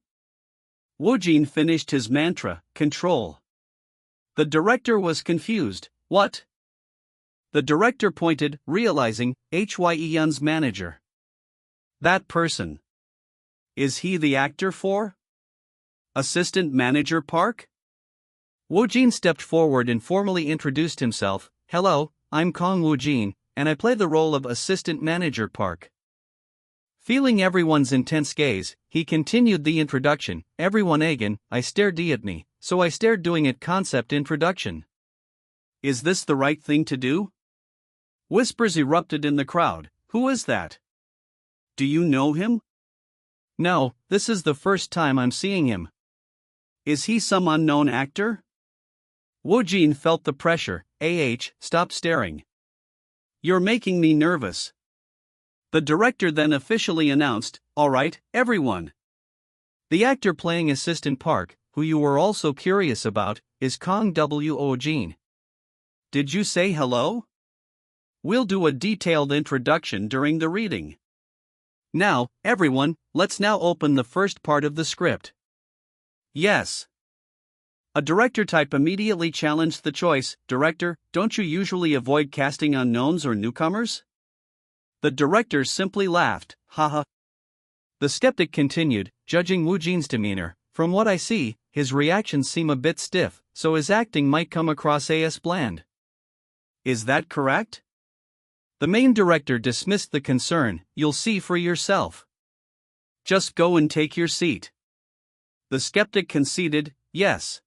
Woojin finished his mantra, "Control." The director was confused, "What?" The director pointed, realizing, Hyeon's manager. "That person. Is he the actor for Assistant Manager Park?" Woojin stepped forward and formally introduced himself, "Hello, I'm Kang Woojin, and I play the role of Assistant Manager Park." Feeling everyone's intense gaze, he continued the introduction, "Everyone again, I stared at me, so I stared doing it concept introduction. Is this the right thing to do?" Whispers erupted in the crowd, "Who is that? Do you know him?" "No, this is the first time I'm seeing him." "Is he some unknown actor?" Woojin felt the pressure, stop staring. "You're making me nervous." The director then officially announced, "All right, everyone. The actor playing Assistant Park, who you were also curious about, is Kang Woojin. Did you say hello? We'll do a detailed introduction during the reading. Now, everyone, let's now open the first part of the script." "Yes." A director type immediately challenged the choice, "Director, don't you usually avoid casting unknowns or newcomers?" The director simply laughed, "Haha." The skeptic continued, "Judging Woojin's demeanor, from what I see, his reactions seem a bit stiff, so his acting might come across as bland. Is that correct?" The main director dismissed the concern, "You'll see for yourself. Just go and take your seat." The skeptic conceded, "Yes."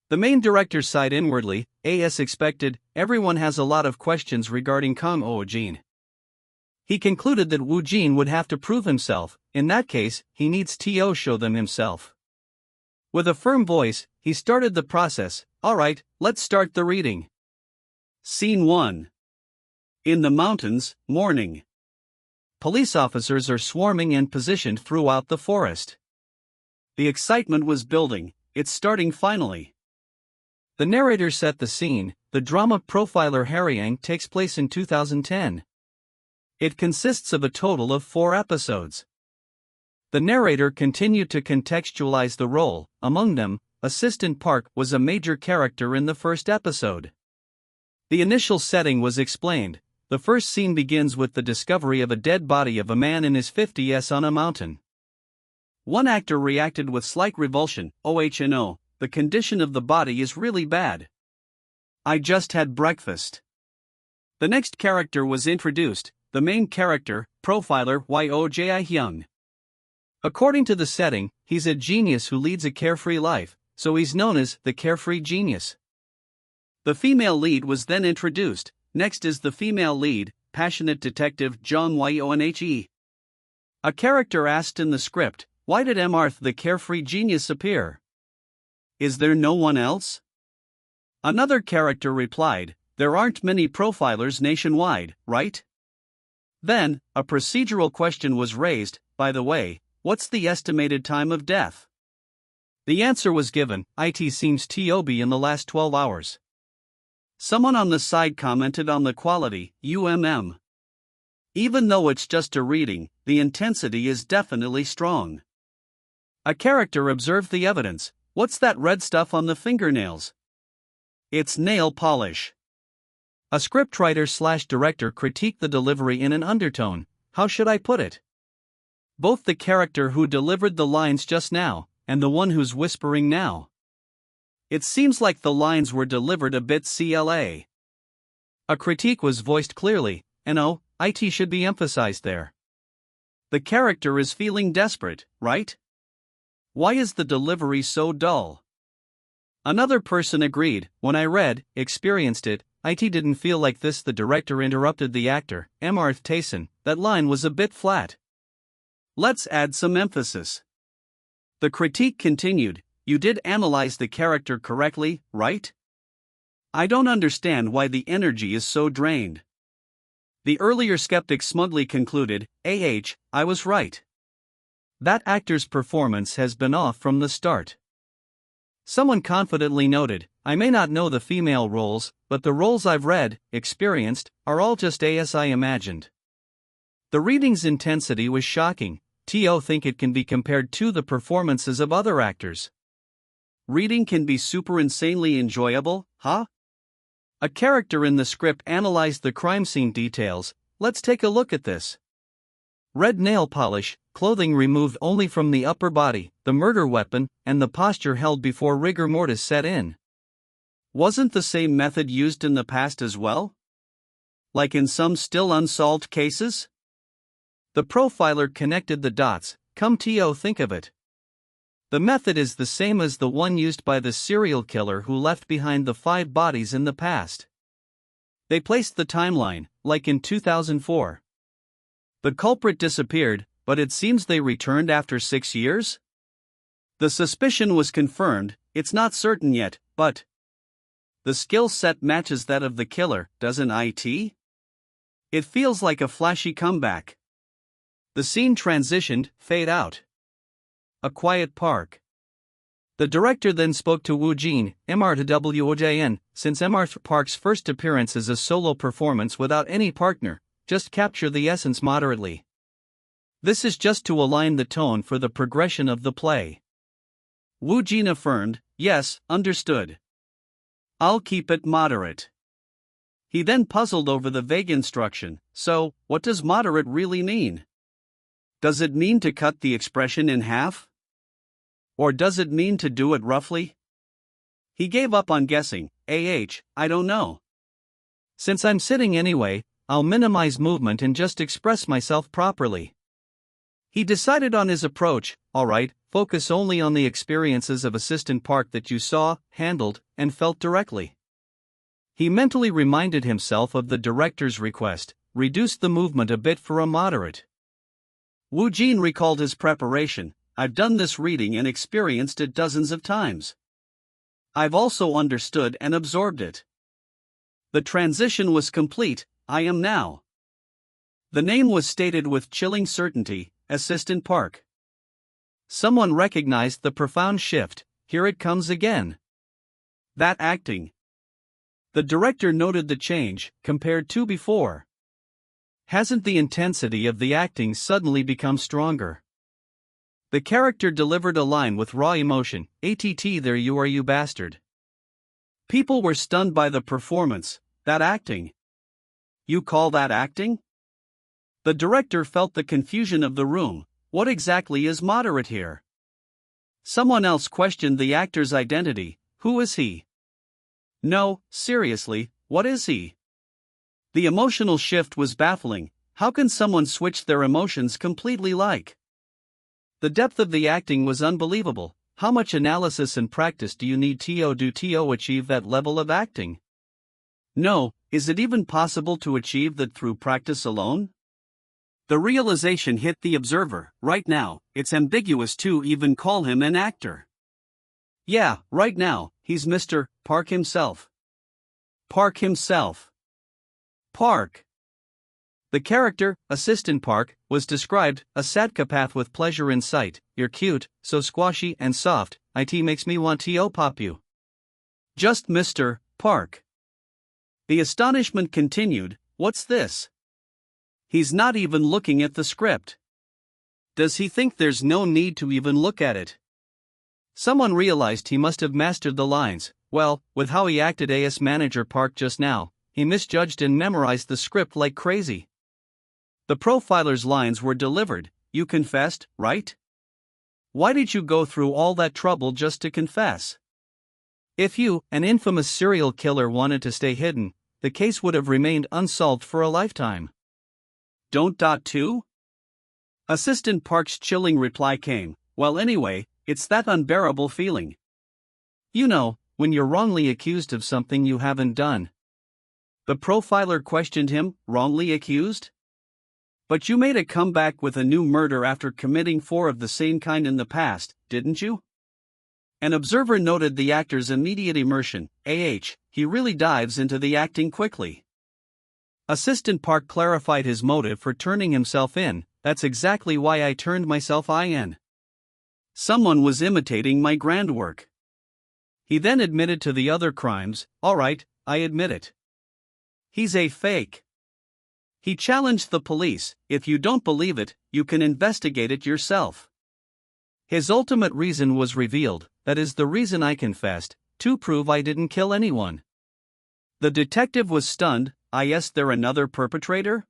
The main director sighed inwardly, as expected, everyone has a lot of questions regarding Kang Woojin. He concluded that Woojin would have to prove himself, in that case, he needs to show them himself. With a firm voice, he started the process, "Alright, let's start the reading." Scene 1. In the mountains, morning. Police officers are swarming and positioned throughout the forest. The excitement was building, it's starting finally. The narrator set the scene. The drama Profiler Haryang takes place in 2010. It consists of a total of 4 episodes. The narrator continued to contextualize the role, among them, Assistant Park was a major character in the first episode. The initial setting was explained. The first scene begins with the discovery of a dead body of a man in his 50s on a mountain. One actor reacted with slight revulsion, "Oh, the condition of the body is really bad. I just had breakfast." The next character was introduced, the main character, Profiler Hyung. According to the setting, he's a genius who leads a carefree life, so he's known as the carefree genius. The female lead was then introduced. Next is the female lead, passionate detective Jong Hyonhe. A character asked in the script, "Why did Marth the carefree genius appear? Is there no one else?" Another character replied, "There aren't many profilers nationwide, right?" Then, a procedural question was raised, "By the way, what's the estimated time of death?" The answer was given, "It seems to be in the last 12 hours. Someone on the side commented on the quality, Even though it's just a reading, the intensity is definitely strong. A character observed the evidence, "What's that red stuff on the fingernails?" "It's nail polish." A scriptwriter/director critiqued the delivery in an undertone, "How should I put it?" Both the character who delivered the lines just now, and the one who's whispering now. It seems like the lines were delivered a bit CLA. A critique was voiced clearly, it should be emphasized there. The character is feeling desperate, right? Why is the delivery so dull? Another person agreed, "When I experienced it, it didn't feel like this." The director interrupted the actor, Marth Tayson, "That line was a bit flat. Let's add some emphasis." The critique continued, "You did analyze the character correctly, right? I don't understand why the energy is so drained." The earlier skeptic smugly concluded, I was right. That actor's performance has been off from the start. Someone confidently noted, I may not know the female roles, but the roles I've read, experienced, are all just as I imagined. The reading's intensity was shocking. To think it can be compared to the performances of other actors. Reading can be super insanely enjoyable, huh? A character in the script analyzed the crime scene details. Let's take a look at this. Red nail polish, clothing removed only from the upper body, the murder weapon, and the posture held before rigor mortis set in. Wasn't the same method used in the past as well? Like in some still unsolved cases? The profiler connected the dots. Come to think of it. The method is the same as the one used by the serial killer who left behind the 5 bodies in the past. They placed the timeline, like in 2004. The culprit disappeared, but it seems they returned after 6 years? The suspicion was confirmed, it's not certain yet, but the skill set matches that of the killer, doesn't it? It feels like a flashy comeback. The scene transitioned, fade out. A quiet park. The director then spoke to Woojin, Mr. Since Mr. Park's first appearance is a solo performance without any partner, just capture the essence moderately. This is just to align the tone for the progression of the play. Woojin affirmed, yes, understood. I'll keep it moderate. He then puzzled over the vague instruction, so, what does moderate really mean? Does it mean to cut the expression in half? Or does it mean to do it roughly? He gave up on guessing. I don't know. Since I'm sitting anyway, I'll minimize movement and just express myself properly. He decided on his approach. Alright, focus only on the experiences of Assistant Park that you saw, handled, and felt directly. He mentally reminded himself of the director's request, reduced the movement a bit for a moderate. Woojin recalled his preparation. I've done this reading and experienced it dozens of times. I've also understood and absorbed it. The transition was complete. I am now. The name was stated with chilling certainty, Assistant Park. Someone recognized the profound shift. Here it comes again. That acting. The director noted the change, compared to before. Hasn't the intensity of the acting suddenly become stronger? The character delivered a line with raw emotion, there you are, you bastard. People were stunned by the performance. That acting. You call that acting? The director felt the confusion of the room. What exactly is moderate here? Someone else questioned the actor's identity. Who is he? No, seriously, what is he? The emotional shift was baffling. How can someone switch their emotions completely like? The depth of the acting was unbelievable. How much analysis and practice do you need to achieve that level of acting? No, is it even possible to achieve that through practice alone? The realization hit the observer. Right now, it's ambiguous to even call him an actor. Yeah, right now, he's Mr. Park himself. Park himself. Park. The character, Assistant Park, was described, a psychopath with pleasure in sight. You're cute, so squashy and soft, it makes me want to pop you. Just Mr. Park. The astonishment continued. What's this? He's not even looking at the script. Does he think there's no need to even look at it? Someone realized he must have mastered the lines. Well, with how he acted as Manager Park just now, he misjudged and memorized the script like crazy. The profiler's lines were delivered. You confessed, right? Why did you go through all that trouble just to confess? If you, an infamous serial killer, wanted to stay hidden, the case would have remained unsolved for a lifetime. Don't. Too? Assistant Park's chilling reply came. Well, anyway, it's that unbearable feeling. You know, when you're wrongly accused of something you haven't done. The profiler questioned him. Wrongly accused? But you made a comeback with a new murder after committing 4 of the same kind in the past, didn't you? An observer noted the actor's immediate immersion. He really dives into the acting quickly. Assistant Park clarified his motive for turning himself in. That's exactly why I turned myself in. Someone was imitating my grand work. He then admitted to the other crimes. Alright, I admit it. He's a fake. He challenged the police. If you don't believe it, you can investigate it yourself. His ultimate reason was revealed. That is the reason I confessed, to prove I didn't kill anyone. The detective was stunned. Is there another perpetrator?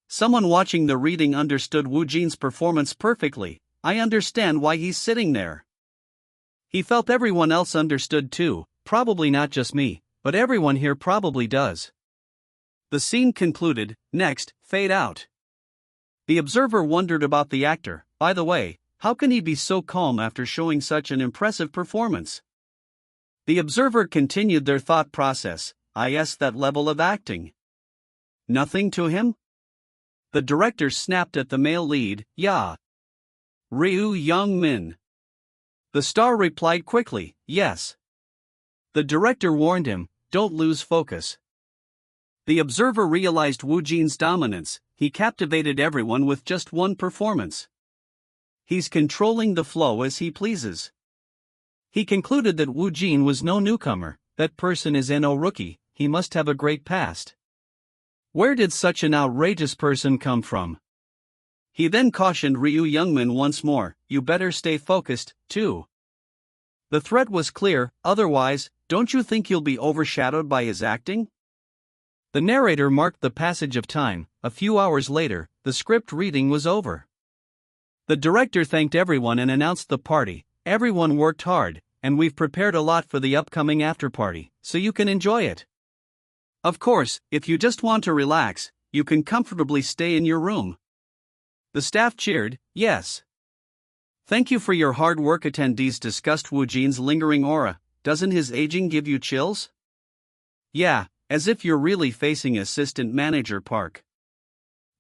Someone watching the reading understood Woojin's performance perfectly. I understand why he's sitting there. He felt everyone else understood too, probably not just me, but everyone here probably does. The scene concluded. Next, fade out. The observer wondered about the actor. By the way, how can he be so calm after showing such an impressive performance? The observer continued their thought process. That level of acting. Nothing to him? The director snapped at the male lead. Yeah. Ryu Young-min. The star replied quickly, yes. The director warned him, don't lose focus. The observer realized Woojin's dominance. He captivated everyone with just one performance. He's controlling the flow as he pleases. He concluded that Woojin was no newcomer. That person is no rookie. He must have a great past. Where did such an outrageous person come from? He then cautioned Ryu Youngmin once more, you better stay focused, too. The threat was clear, otherwise, don't you think you'll be overshadowed by his acting? The narrator marked the passage of time. A few hours later, the script reading was over. The director thanked everyone and announced the party. Everyone worked hard, and we've prepared a lot for the upcoming after-party, so you can enjoy it. Of course, if you just want to relax, you can comfortably stay in your room. The staff cheered, yes. Thank you for your hard work. Attendees discussed Woojin's lingering aura. Doesn't his aging give you chills? Yeah, as if you're really facing Assistant Manager Park.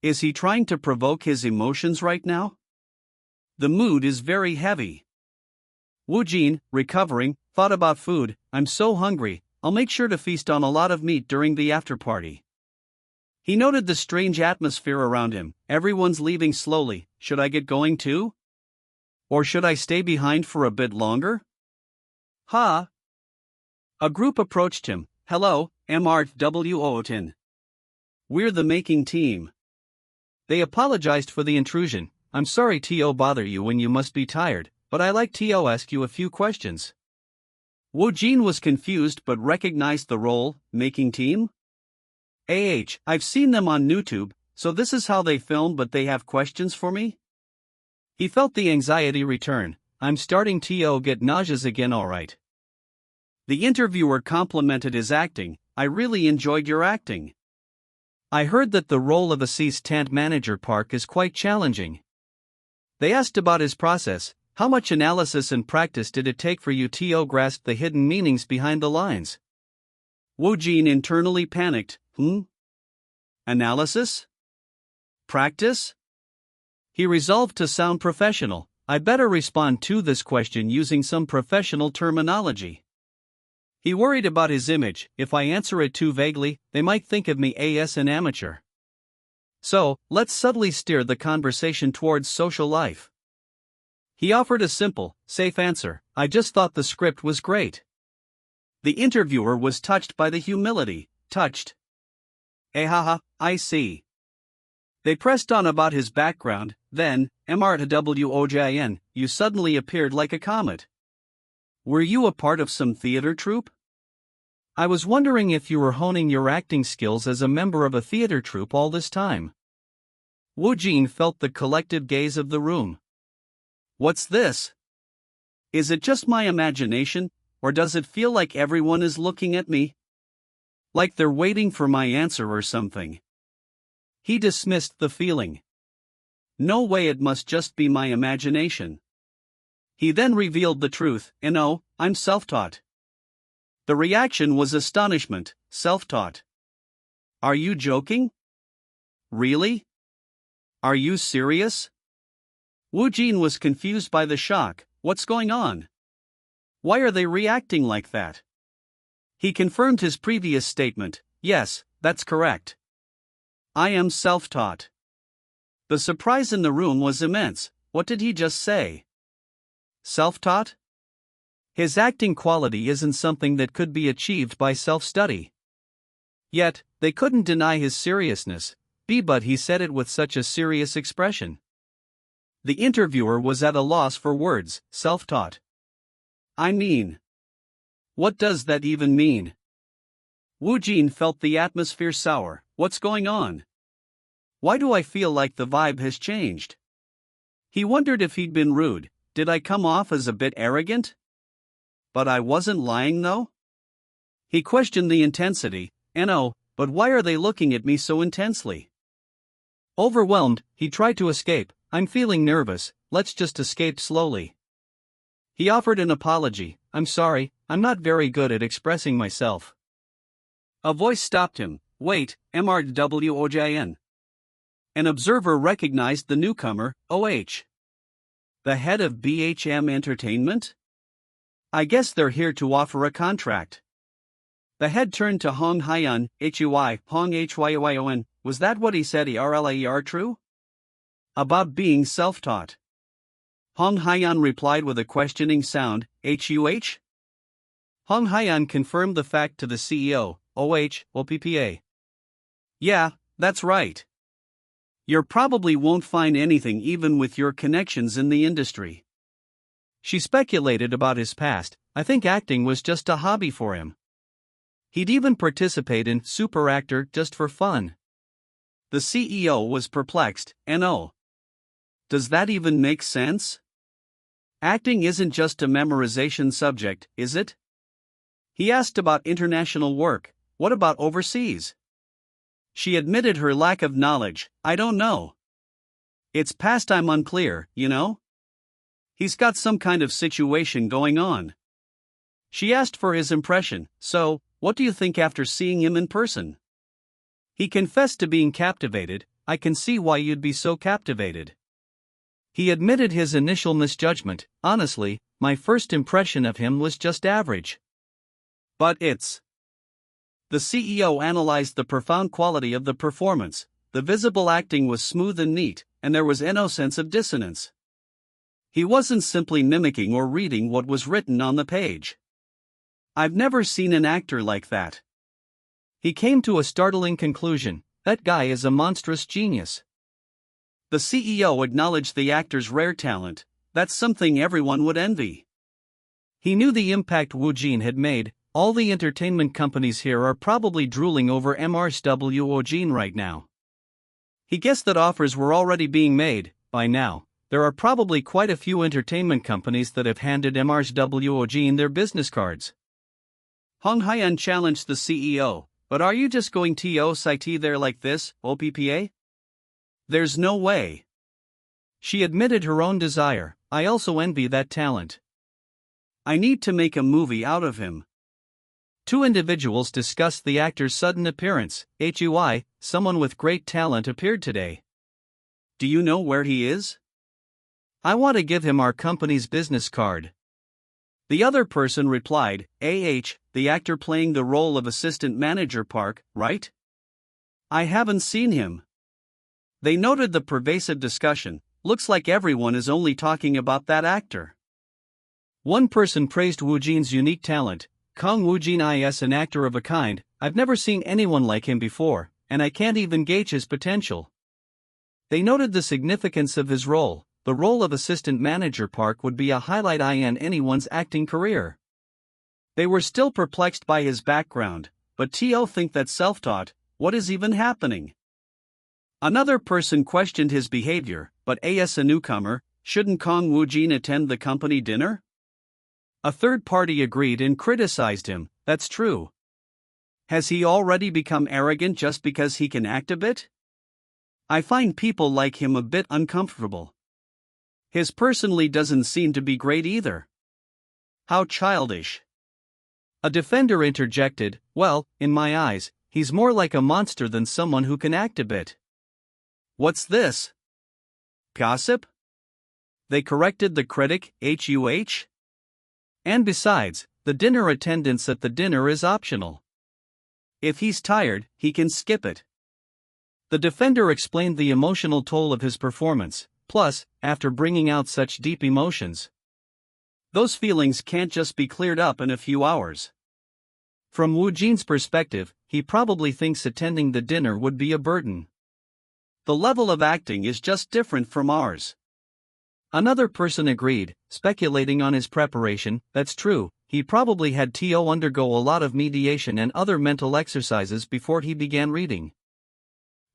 Is he trying to provoke his emotions right now? The mood is very heavy. Woojin, recovering, thought about food. I'm so hungry, I'll make sure to feast on a lot of meat during the after-party. He noted the strange atmosphere around him. Everyone's leaving slowly. Should I get going too? Or should I stay behind for a bit longer? Ha! A group approached him. Hello, MRW. We're the making team. They apologized for the intrusion. I'm sorry to bother you when you must be tired, but I like to ask you a few questions. Woojin was confused but recognized the role, making team? I've seen them on YouTube, so this is how they film, but they have questions for me? He felt the anxiety return. I'm starting to get nauseous again, alright. The interviewer complimented his acting. I really enjoyed your acting. I heard that the role of Assistant Manager Park is quite challenging. They asked about his process. How much analysis and practice did it take for you to grasp the hidden meanings behind the lines? Woojin internally panicked. Analysis? Practice? He resolved to sound professional. I better respond to this question using some professional terminology. He worried about his image. If I answer it too vaguely, they might think of me as an amateur. So, let's subtly steer the conversation towards social life. He offered a simple, safe answer. I just thought the script was great. The interviewer was touched by the humility. Touched. I see. They pressed on about his background. Then, MRWOJIN, you suddenly appeared like a comet. Were you a part of some theater troupe? I was wondering if you were honing your acting skills as a member of a theater troupe all this time. Woojin felt the collective gaze of the room. What's this? Is it just my imagination, or does it feel like everyone is looking at me? Like they're waiting for my answer or something. He dismissed the feeling. No way, it must just be my imagination. He then revealed the truth. I'm self-taught. The reaction was astonishment. Self-taught. Are you joking? Really? Are you serious? Woojin was confused by the shock. What's going on? Why are they reacting like that? He confirmed his previous statement. Yes, that's correct. I am self-taught. The surprise in the room was immense. What did he just say? Self-taught? His acting quality isn't something that could be achieved by self-study. Yet, they couldn't deny his seriousness, but he said it with such a serious expression. The interviewer was at a loss for words. Self-taught. I mean, what does that even mean? Woojin felt the atmosphere sour. What's going on? Why do I feel like the vibe has changed? He wondered if he'd been rude. Did I come off as a bit arrogant? But I wasn't lying though? He questioned the intensity. But why are they looking at me so intensely? Overwhelmed, he tried to escape. I'm feeling nervous, let's just escape slowly. He offered an apology. I'm sorry, I'm not very good at expressing myself. A voice stopped him. Wait, MRWOJN. An observer recognized the newcomer, OH. The head of BHM Entertainment? I guess they're here to offer a contract. The head turned to Hong Hyan, HUI, Hong HYOION. Was that what he said? ERLAER true? About being self-taught. Hong Hyan replied with a questioning sound. HUH? Hong Hyan confirmed the fact to the CEO, OPPA. Yeah, that's right. You probably won't find anything even with your connections in the industry. She speculated about his past. I think acting was just a hobby for him. He'd even participate in Super Actor just for fun. The CEO was perplexed. Does that even make sense? Acting isn't just a memorization subject, is it? He asked about international work. What about overseas? She admitted her lack of knowledge. I don't know. It's past I'm unclear, you know? He's got some kind of situation going on. She asked for his impression. So, what do you think after seeing him in person? He confessed to being captivated. I can see why you'd be so captivated. He admitted his initial misjudgment. Honestly, my first impression of him was just average. But it's... The CEO analyzed the profound quality of the performance. The visible acting was smooth and neat, and there was no sense of dissonance. He wasn't simply mimicking or reading what was written on the page. I've never seen an actor like that. He came to a startling conclusion. That guy is a monstrous genius. The CEO acknowledged the actor's rare talent. That's something everyone would envy. He knew the impact Woojin had made. All the entertainment companies here are probably drooling over MRWOJin right now. He guessed that offers were already being made. By now, there are probably quite a few entertainment companies that have handed MRWOJin their business cards. Hong Hyan challenged the CEO, but are you just going to sit there like this, OPPA? There's no way. She admitted her own desire. I also envy that talent. I need to make a movie out of him. Two individuals discussed the actor's sudden appearance. HUI, someone with great talent appeared today. Do you know where he is? I want to give him our company's business card. The other person replied, the actor playing the role of assistant manager Park, right? I haven't seen him. They noted the pervasive discussion. Looks like everyone is only talking about that actor. One person praised Woojin's unique talent. Kang Woojin is an actor of a kind. I've never seen anyone like him before, and I can't even gauge his potential. They noted the significance of his role. The role of assistant manager Park would be a highlight in anyone's acting career. They were still perplexed by his background, but think that's self-taught. What is even happening? Another person questioned his behavior, but as a newcomer, shouldn't Kang Woojin attend the company dinner? A third party agreed and criticized him. That's true. Has he already become arrogant just because he can act a bit? I find people like him a bit uncomfortable. His personality doesn't seem to be great either. How childish. A defender interjected, well, in my eyes, he's more like a monster than someone who can act a bit. What's this? Gossip? They corrected the critic, HUH? And besides, the dinner attendance at the dinner is optional. If he's tired, he can skip it. The defender explained the emotional toll of his performance, plus, after bringing out such deep emotions, those feelings can't just be cleared up in a few hours. From Woojin's perspective, he probably thinks attending the dinner would be a burden. The level of acting is just different from ours. Another person agreed, speculating on his preparation. That's true, he probably had To undergo a lot of mediation and other mental exercises before he began reading.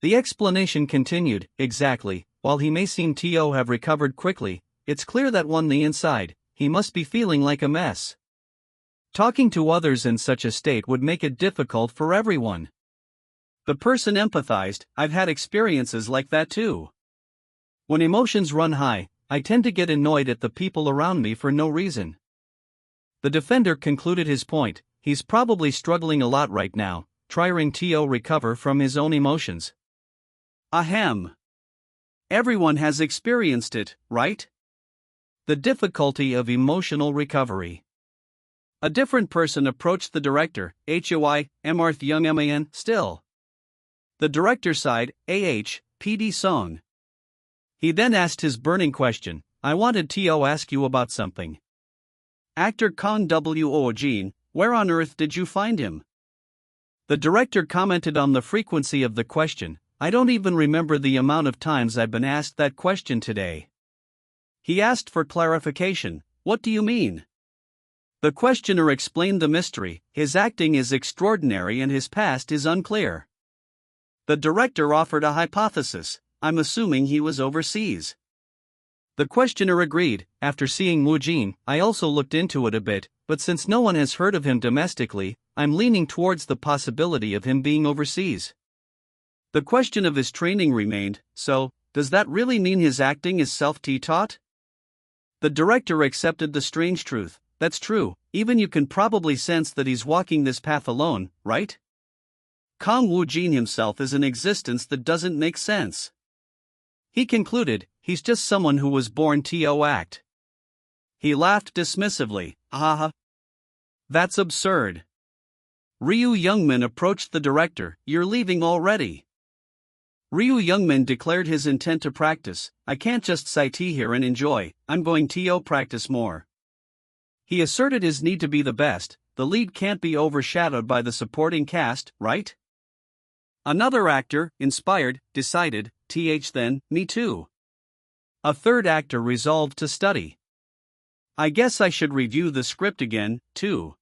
The explanation continued. Exactly, while he may seem to have recovered quickly, it's clear that on the inside, he must be feeling like a mess. Talking to others in such a state would make it difficult for everyone. The person empathized. I've had experiences like that too. When emotions run high, I tend to get annoyed at the people around me for no reason. The defender concluded his point. He's probably struggling a lot right now, trying to recover from his own emotions. Ahem. Everyone has experienced it, right? The difficulty of emotional recovery. A different person approached the director. HOI, Marth Young Man, still. The director sighed. PD song. He then asked his burning question. I wanted to ask you about something. Actor Kang Woojin, where on earth did you find him? The director commented on the frequency of the question. I don't even remember the amount of times I've been asked that question today. He asked for clarification. What do you mean? The questioner explained the mystery. His acting is extraordinary and his past is unclear. The director offered a hypothesis. I'm assuming he was overseas. The questioner agreed. After seeing Woojin, I also looked into it a bit, but since no one has heard of him domestically, I'm leaning towards the possibility of him being overseas. The question of his training remained. So, does that really mean his acting is self-taught? The director accepted the strange truth. That's true, even you can probably sense that he's walking this path alone, right? Kang Woojin himself is an existence that doesn't make sense. He concluded, he's just someone who was born to act. He laughed dismissively. Haha. That's absurd. Ryu Youngmin approached the director. You're leaving already. Ryu Youngmin declared his intent to practice. I can't just sit here and enjoy, I'm going to practice more. He asserted his need to be the best. The lead can't be overshadowed by the supporting cast, right? Another actor, inspired, decided, then, me too. A third actor resolved to study. I guess I should review the script again, too.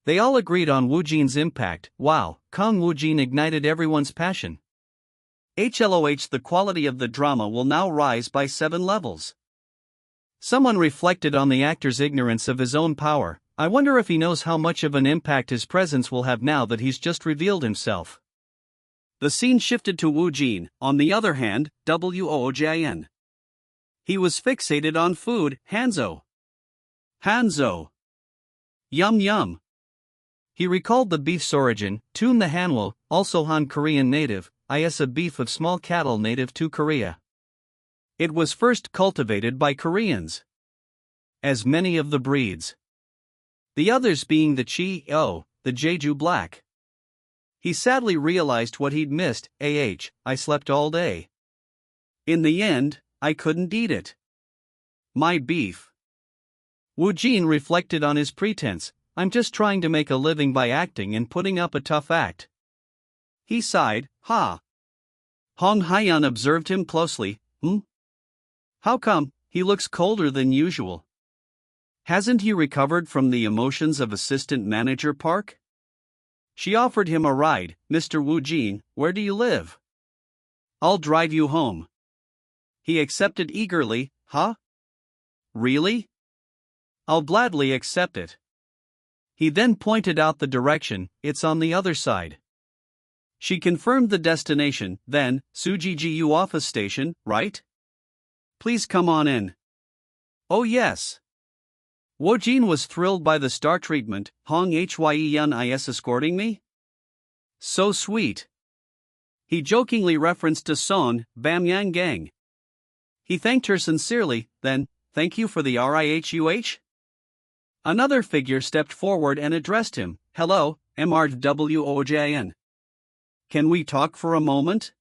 They all agreed on Woojin's impact. Wow, Kang Woojin ignited everyone's passion. HLOH, the quality of the drama will now rise by 7 levels. Someone reflected on the actor's ignorance of his own power. I wonder if he knows how much of an impact his presence will have now that he's just revealed himself. The scene shifted to Woojin, on the other hand, Woojin. He was fixated on food. Hanzo. Yum yum. He recalled the beef's origin. Tune the Hanwo, also Han Korean native, is a beef of small cattle native to Korea. It was first cultivated by Koreans, as many of the breeds. The others being the Chi-O, the Jeju Black. He sadly realized what he'd missed. I slept all day. In the end, I couldn't eat it. My beef. Woojin reflected on his pretense. I'm just trying to make a living by acting and putting up a tough act. He sighed. Ha. Hong Hyeon observed him closely. How come, he looks colder than usual? Hasn't he recovered from the emotions of Assistant Manager Park? She offered him a ride. Mr. Woojin, where do you live? I'll drive you home. He accepted eagerly. Huh? Really? I'll gladly accept it. He then pointed out the direction. It's on the other side. She confirmed the destination. Then, Sujiju office station, right? Please come on in. Oh yes. Woojin was thrilled by the star treatment. Hong Hyeon is escorting me? So sweet. He jokingly referenced to Son, Bamyang Gang. He thanked her sincerely, then, thank you for the RIHUH? Another figure stepped forward and addressed him. Hello, MRWOJN. Can we talk for a moment?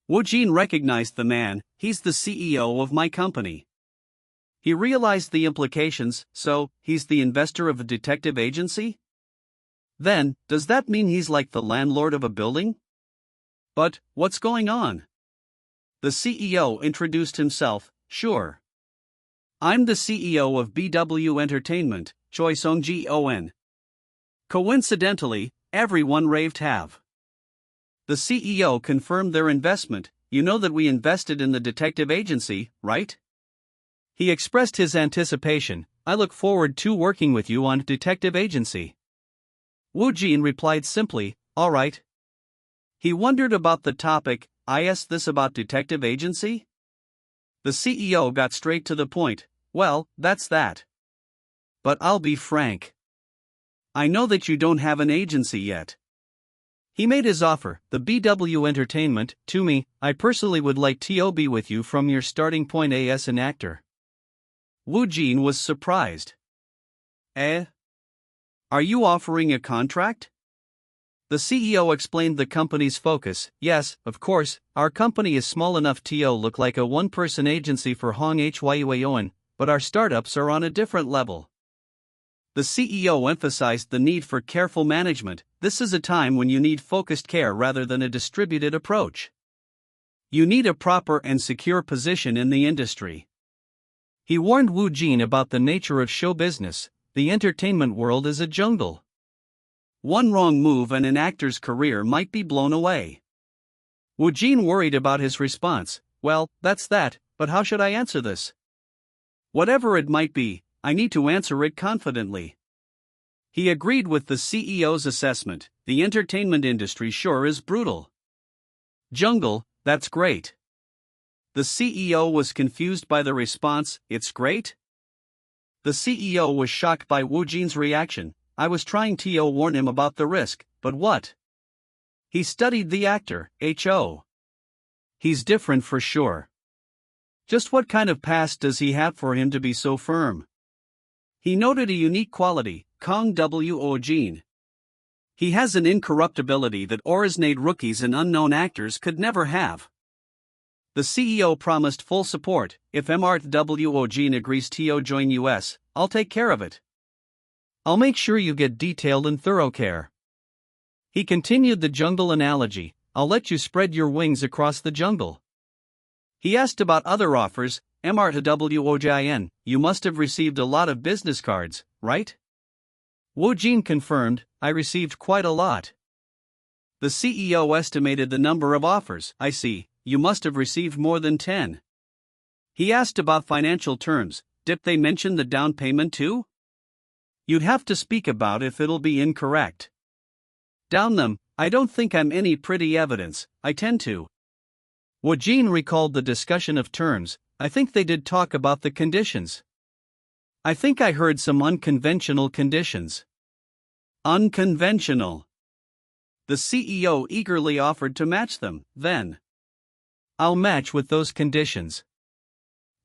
Woojin recognized the man. He's the CEO of my company. He realized the implications, so, he's the investor of a detective agency? Then, does that mean he's like the landlord of a building? But, what's going on? The CEO introduced himself. Sure. I'm the CEO of BW Entertainment, Choi Song-ji-on. Coincidentally, everyone raved have. The CEO confirmed their investment. You know that we invested in the detective agency, right? He expressed his anticipation. I look forward to working with you on detective agency. Woojin replied simply, all right. He wondered about the topic. I asked this about detective agency? The CEO got straight to the point. Well, that's that. But I'll be frank. I know that you don't have an agency yet. He made his offer, the BW Entertainment, to me. I personally would like to be with you from your starting point as an actor. Woojin was surprised. Are you offering a contract? The CEO explained the company's focus. Yes, of course, our company is small enough to look like a one-person agency for Hong Hyuaon, but our startups are on a different level. The CEO emphasized the need for careful management. This is a time when you need focused care rather than a distributed approach. You need a proper and secure position in the industry. He warned Woojin about the nature of show business. The entertainment world is a jungle. One wrong move and an actor's career might be blown away. Woojin worried about his response. Well, that's that, but how should I answer this? Whatever it might be, I need to answer it confidently. He agreed with the CEO's assessment. The entertainment industry sure is brutal. Jungle, that's great. The CEO was confused by the response, it's great? The CEO was shocked by Woojin's reaction. I was trying to warn him about the risk, but what? He studied the actor, Ho. He's different for sure. Just what kind of past does he have for him to be so firm? He noted a unique quality, Kang Woojin. He has an incorruptibility that originated rookies and unknown actors could never have. The CEO promised full support. If Woojin agrees to join us, I'll take care of it. I'll make sure you get detailed and thorough care. He continued the jungle analogy. I'll let you spread your wings across the jungle. He asked about other offers. Woojin, you must have received a lot of business cards, right? Woojin confirmed, I received quite a lot. The CEO estimated the number of offers. I see, you must have received more than 10. He asked about financial terms. Did they mention the down payment too? You'd have to speak about if it'll be incorrect. Down them, I don't think I'm any pretty evidence, I tend to. Woojin recalled the discussion of terms. I think they did talk about the conditions. I think I heard some unconventional conditions. Unconventional. The CEO eagerly offered to match them, then. I'll match with those conditions.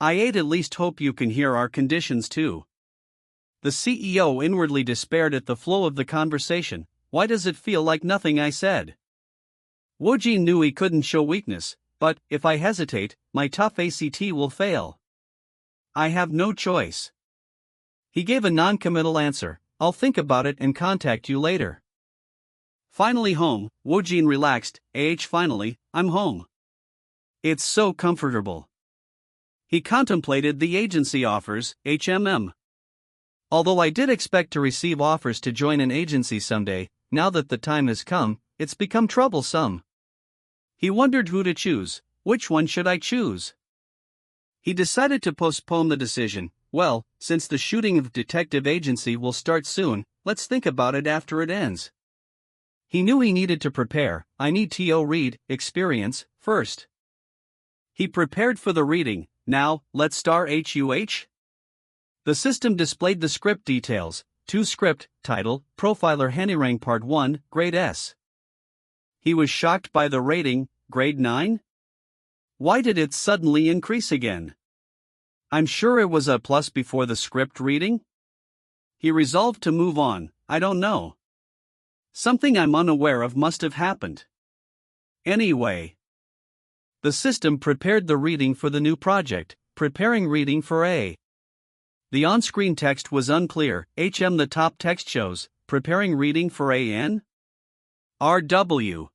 I'd at least hope you can hear our conditions too. The CEO inwardly despaired at the flow of the conversation. Why does it feel like nothing I said? Woojin knew he couldn't show weakness, but, if I hesitate, my tough ACT will fail. I have no choice. He gave a non-committal answer. I'll think about it and contact you later. Finally home, Woojin relaxed. Finally, I'm home. It's so comfortable. He contemplated the agency offers, Although I did expect to receive offers to join an agency someday, now that the time has come, it's become troublesome. He wondered who to choose. Which one should I choose? He decided to postpone the decision. Well, since the shooting of Detective Agency will start soon, let's think about it after it ends. He knew he needed to prepare. I need to read experience first. He prepared for the reading. Now, let's star HUH. The system displayed the script details. Script, title, Profiler Hanirang Part 1, Grade S. He was shocked by the rating, Grade 9? Why did it suddenly increase again? I'm sure it was a plus before the script reading? He resolved to move on. I don't know. Something I'm unaware of must have happened. Anyway. The system prepared the reading for the new project, preparing reading for A. The on-screen text was unclear. The top text shows, preparing reading for AN? RW.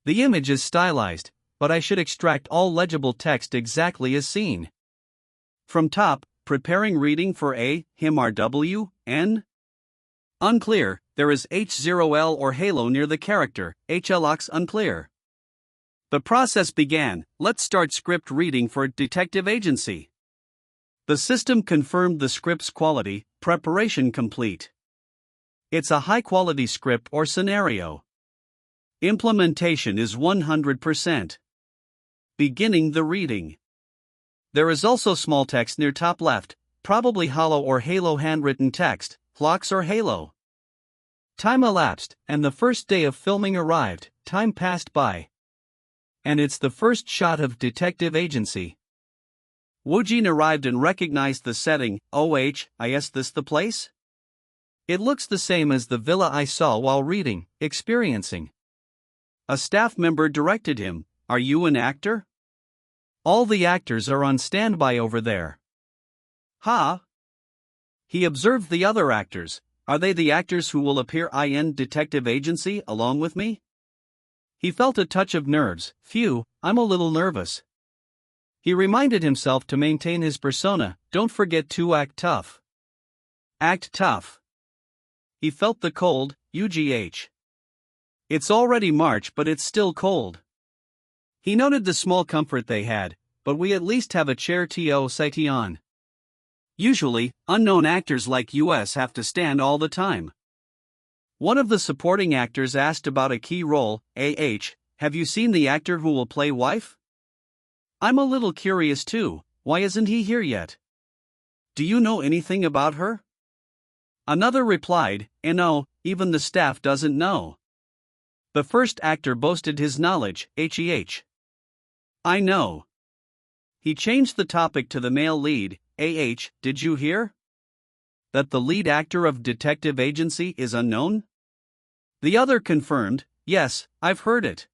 The image is stylized, but I should extract all legible text exactly as seen. From top, preparing reading for A, him RW, N? Unclear, there is H0L or halo near the character, HLOX unclear. The process began. Let's start script reading for detective agency. The system confirmed the script's quality, preparation complete. It's a high-quality script or scenario. Implementation is 100%. Beginning the reading. There is also small text near top left, probably hollow or halo handwritten text, HLOX or halo. Time elapsed, and the first day of filming arrived. Time passed by. And it's the first shot of detective agency. Woojin arrived and recognized the setting. Is this the place? It looks the same as the villa I saw while reading, experiencing. A staff member directed him, "Are you an actor? All the actors are on standby over there." Ha! He observed the other actors. Are they the actors who will appear in detective agency along with me? He felt a touch of nerves. Phew, I'm a little nervous. He reminded himself to maintain his persona. Don't forget to act tough. Act tough. He felt the cold, UGH. It's already March, but it's still cold. He noted the small comfort they had, but we at least have a chair to sit on. Usually, unknown actors like us have to stand all the time. One of the supporting actors asked about a key role. Have you seen the actor who will play wife? I'm a little curious too. Why isn't he here yet? Do you know anything about her? Another replied, No, even the staff doesn't know. The first actor boasted his knowledge. I know. He changed the topic to the male lead. Did you hear? That the lead actor of detective agency is unknown? The other confirmed, Yes, I've heard it.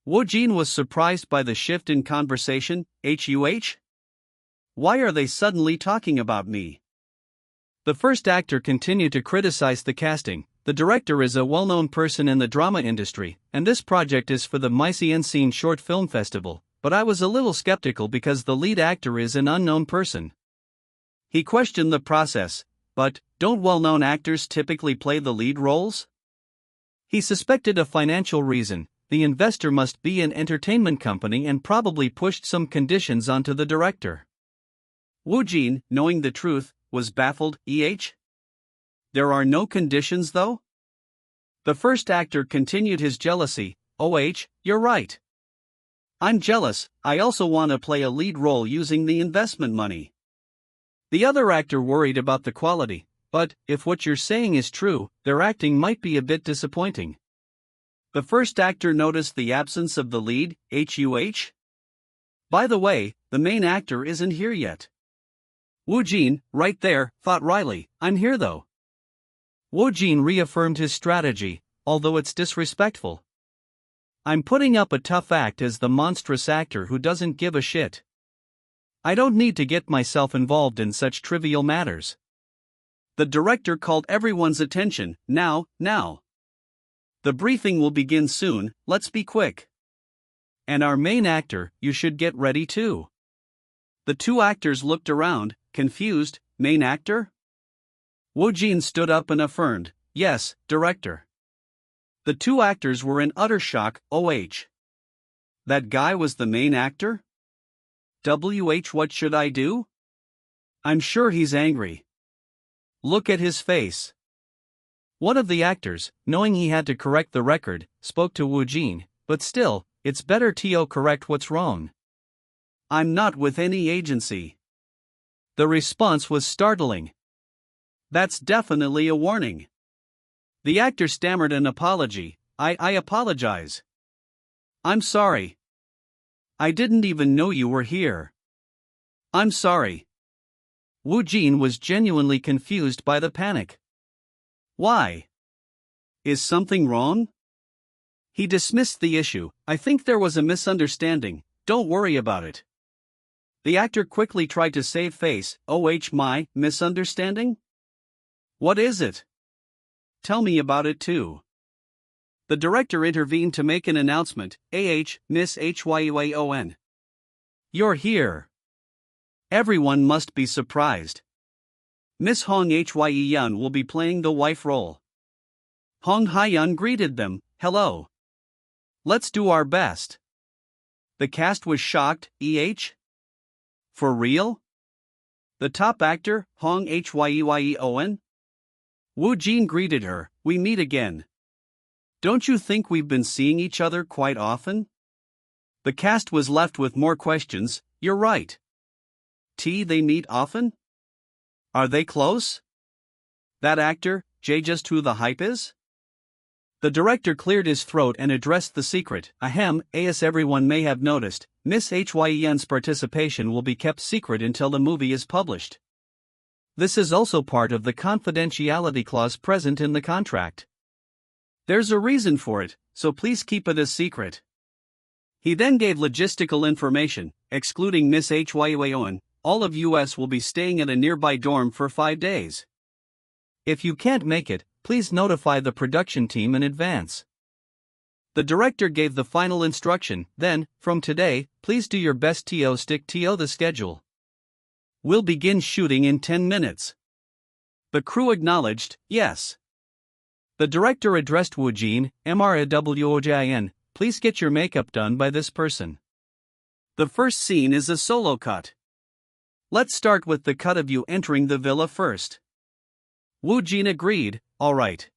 Woojin was surprised by the shift in conversation. Why are they suddenly talking about me? The first actor continued to criticize the casting. The director is a well-known person in the drama industry, and this project is for the Scene Short Film Festival, but I was a little skeptical because the lead actor is an unknown person. He questioned the process, but don't well-known actors typically play the lead roles? He suspected a financial reason. The investor must be an entertainment company and probably pushed some conditions onto the director. Woojin, knowing the truth, was baffled. There are no conditions though? The first actor continued his jealousy. You're right. I'm jealous. I also want to play a lead role using the investment money. The other actor worried about the quality, but if what you're saying is true, their acting might be a bit disappointing. The first actor noticed the absence of the lead. By the way, the main actor isn't here yet. Woojin, right there, thought Riley, I'm here though. Woojin reaffirmed his strategy, although it's disrespectful. I'm putting up a tough act as the monstrous actor who doesn't give a shit. I don't need to get myself involved in such trivial matters. The director called everyone's attention. Now. The briefing will begin soon, let's be quick. And our main actor, you should get ready too. The two actors looked around, confused. Main actor? Woojin stood up and affirmed, Yes, director. The two actors were in utter shock. That guy was the main actor? What should I do? I'm sure he's angry. Look at his face. One of the actors, knowing he had to correct the record, spoke to Woojin, but still, it's better to correct what's wrong. I'm not with any agency. The response was startling. That's definitely a warning. The actor stammered an apology. I apologize. I'm sorry. I didn't even know you were here. I'm sorry. Woojin was genuinely confused by the panic. Why? Is something wrong? He dismissed the issue. I think there was a misunderstanding, don't worry about it. The actor quickly tried to save face. My misunderstanding? What is it? Tell me about it too. The director intervened to make an announcement. Miss Hyeon. You're here. Everyone must be surprised. Miss Hong Hyeon will be playing the wife role. Hong Hyeon greeted them. Hello. Let's do our best. The cast was shocked. For real? The top actor, Hong Hyeon? Woojin greeted her. We meet again. Don't you think we've been seeing each other quite often? The cast was left with more questions. You're right. They meet often? Are they close? That actor, just who the hype is? The director cleared his throat and addressed the secret. As everyone may have noticed, Miss Hyeon's participation will be kept secret until the movie is published. This is also part of the confidentiality clause present in the contract. There's a reason for it, so please keep it a secret. He then gave logistical information. Excluding Miss Hyeon, all of US will be staying at a nearby dorm for 5 days. If you can't make it, please notify the production team in advance. The director gave the final instruction. Then, from today, please do your best to stick to the schedule. We'll begin shooting in 10 minutes. The crew acknowledged, yes. The director addressed Woojin. Mrawojin, please get your makeup done by this person. The first scene is a solo cut. Let's start with the cut of you entering the villa first. Woojin agreed. All right.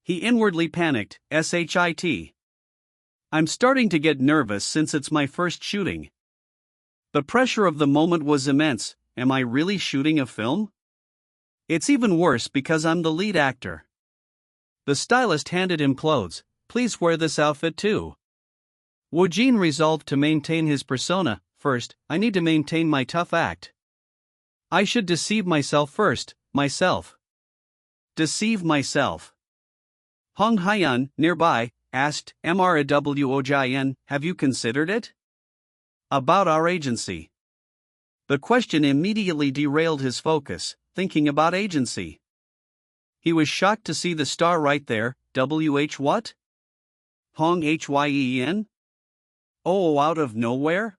He inwardly panicked. I'm starting to get nervous since it's my first shooting. The pressure of the moment was immense. Am I really shooting a film? It's even worse because I'm the lead actor. The stylist handed him clothes. Please wear this outfit too. Woojin resolved to maintain his persona. First, I need to maintain my tough act. I should deceive myself first. Myself. Deceive myself. Hong Hyeon, nearby, asked, Mrawojin, have you considered it? About our agency. The question immediately derailed his focus, thinking about agency. He was shocked to see the star right there. What? Hong Hyeon? Oh, out of nowhere?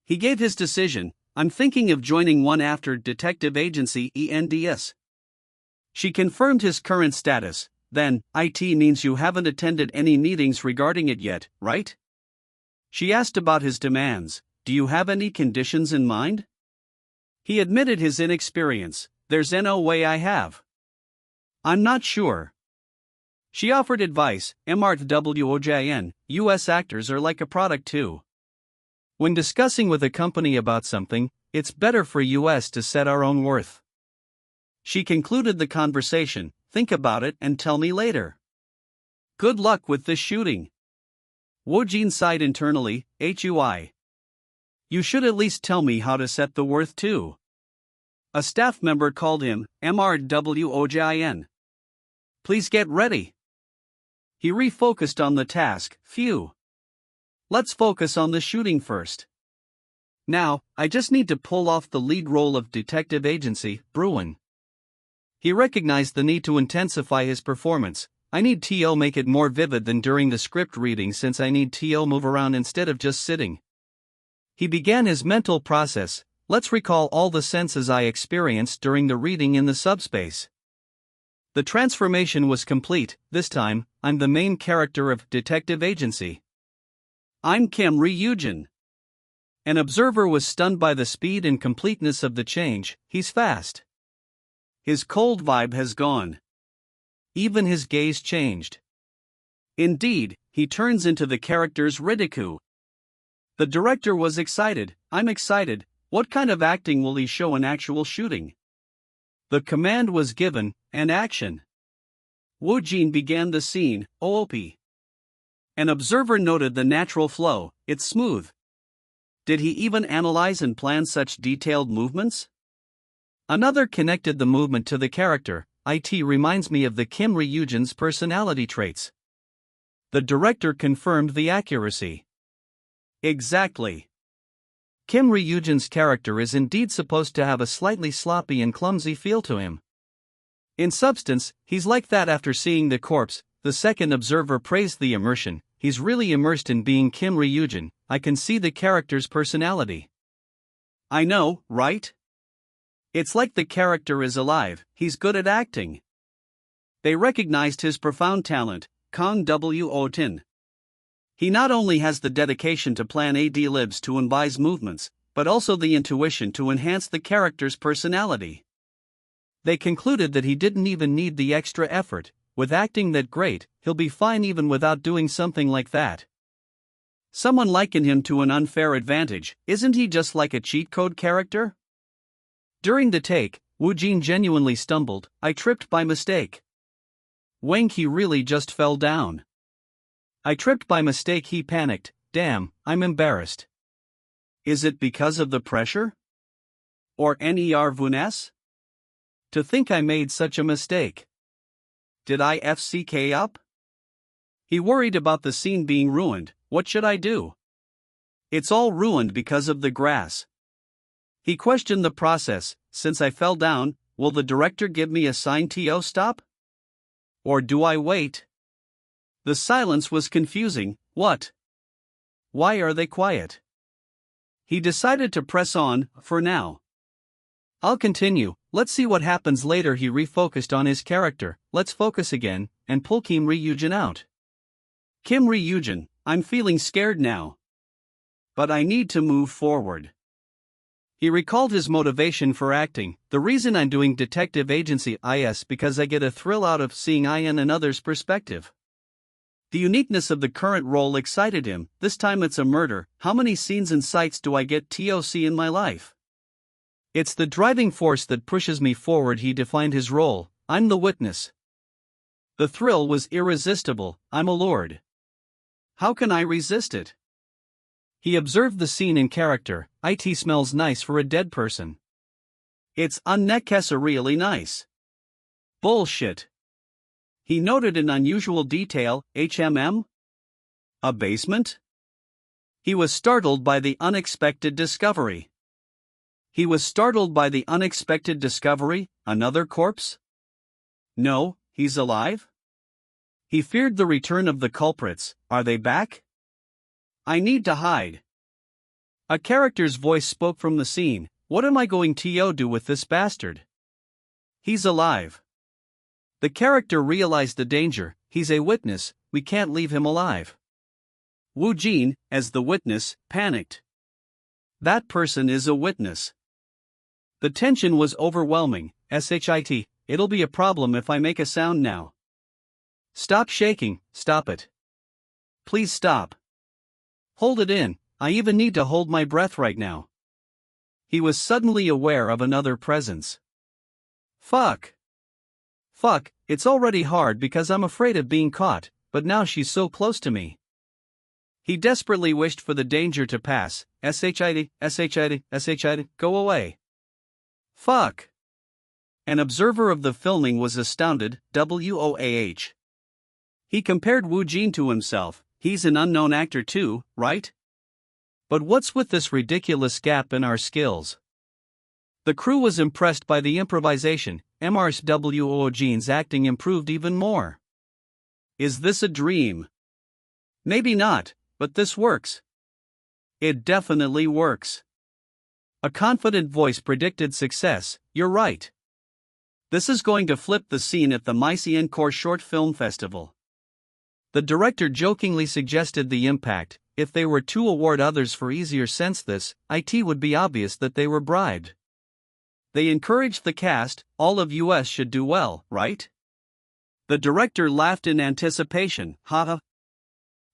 He gave his decision. I'm thinking of joining one after detective agency ENDS. She confirmed his current status. Then, it means you haven't attended any meetings regarding it yet, right? She asked about his demands. Do you have any conditions in mind? He admitted his inexperience. There's no way I have. I'm not sure. She offered advice. Mrawojin, US actors are like a product too. When discussing with a company about something, it's better for US to set our own worth. She concluded the conversation. Think about it and tell me later. Good luck with this shooting. Woojin sighed internally. You should at least tell me how to set the worth too. A staff member called him. Mrawojin. Please get ready. He refocused on the task. Phew. Let's focus on the shooting first. Now, I just need to pull off the lead role of detective agency, Bruin. He recognized the need to intensify his performance. I need to make it more vivid than during the script reading since I need to move around instead of just sitting. He began his mental process. Let's recall all the senses I experienced during the reading in the subspace. The transformation was complete. This time, I'm the main character of detective agency. I'm Kang Woojin. An observer was stunned by the speed and completeness of the change. He's fast. His cold vibe has gone. Even his gaze changed. Indeed, he turns into the character's Ridiku. The director was excited. I'm excited. What kind of acting will he show in actual shooting? The command was given, and action. Woojin began the scene. OOP. An observer noted the natural flow. It's smooth. Did he even analyze and plan such detailed movements? Another connected the movement to the character. It reminds me of the Kang Woojin's personality traits. The director confirmed the accuracy. Exactly. Kim Ryujin's character is indeed supposed to have a slightly sloppy and clumsy feel to him. In substance, he's like that after seeing The Corpse. The second observer praised the immersion. He's really immersed in being Kim Ryujin. I can see the character's personality. I know, right? It's like the character is alive. He's good at acting. They recognized his profound talent, Kang Woojin. He not only has the dedication to plan ad-libs to unbiased movements, but also the intuition to enhance the character's personality. They concluded that he didn't even need the extra effort. With acting that great, he'll be fine even without doing something like that. Someone likened him to an unfair advantage. Isn't he just like a cheat code character? During the take, Woojin genuinely stumbled. I tripped by mistake. Wang he really just fell down. I tripped by mistake, he panicked. Damn, I'm embarrassed. Is it because of the pressure? Or nervousness? To think I made such a mistake. Did I FCK up? He worried about the scene being ruined. What should I do? It's all ruined because of the grass. He questioned the process. Since I fell down, will the director give me a sign to stop? Or do I wait? The silence was confusing. What? Why are they quiet? He decided to press on, for now. I'll continue, let's see what happens later. He refocused on his character. Let's focus again, and pull Kim Ryujin out. Kim Ryujin, I'm feeling scared now. But I need to move forward. He recalled his motivation for acting. The reason I'm doing detective agency is because I get a thrill out of seeing in another's perspective. The uniqueness of the current role excited him. This time it's a murder. How many scenes and sights do I get to see in my life? It's the driving force that pushes me forward. He defined his role. I'm the witness. The thrill was irresistible. I'm a lord. How can I resist it? He observed the scene in character. It smells nice for a dead person. It's unnecessarily nice. Bullshit. He noted an unusual detail. A basement? He was startled by the unexpected discovery. Another corpse? No, he's alive? He feared the return of the culprits. Are they back? I need to hide. A character's voice spoke from the scene. What am I going to do with this bastard? He's alive. The character realized the danger. He's a witness, we can't leave him alive. Woojin, as the witness, panicked. That person is a witness. The tension was overwhelming. It'll be a problem if I make a sound now. Stop shaking, stop it. Please stop. Hold it in, I even need to hold my breath right now. He was suddenly aware of another presence. Fuck, it's already hard because I'm afraid of being caught, but now she's so close to me. He desperately wished for the danger to pass. Go away. Fuck. An observer of the filming was astounded. WOAH. He compared Woojin to himself. He's an unknown actor too, right? But what's with this ridiculous gap in our skills? The crew was impressed by the improvisation. Woojin's acting improved even more. Is this a dream? Maybe not, but this works. It definitely works. A confident voice predicted success. You're right. This is going to flip the scene at the Mysian Core Short Film Festival. The director jokingly suggested the impact. If they were to award others for easier sense this, it would be obvious that they were bribed. They encouraged the cast. All of us should do well, right? The director laughed in anticipation. Haha.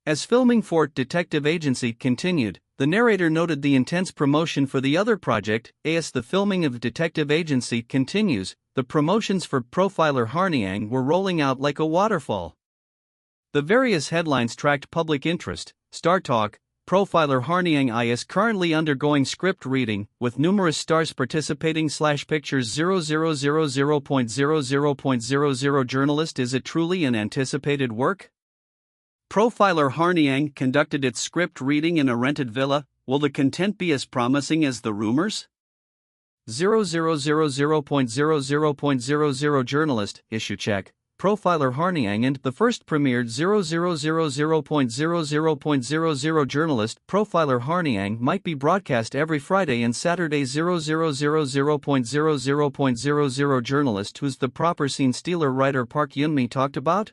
As filming for Detective Agency continued, the narrator noted the intense promotion for the other project. As the filming of Detective Agency continues, the promotions for Profiler Harniang were rolling out like a waterfall. The various headlines tracked public interest. Star Talk, Profiler Harniang is currently undergoing script reading, with numerous stars participating. Pictures 0000.00.00 journalist. Is it truly an anticipated work? Profiler Harniang conducted its script reading in a rented villa. Will the content be as promising as the rumors? 0000.00.00 journalist, issue check. Profiler Harniang and the first premiered 0000.00.00 journalist. Profiler Harniang might be broadcast every Friday and Saturday. 0000.00.00 journalist. Who's the proper scene stealer writer Park Yunmi talked about?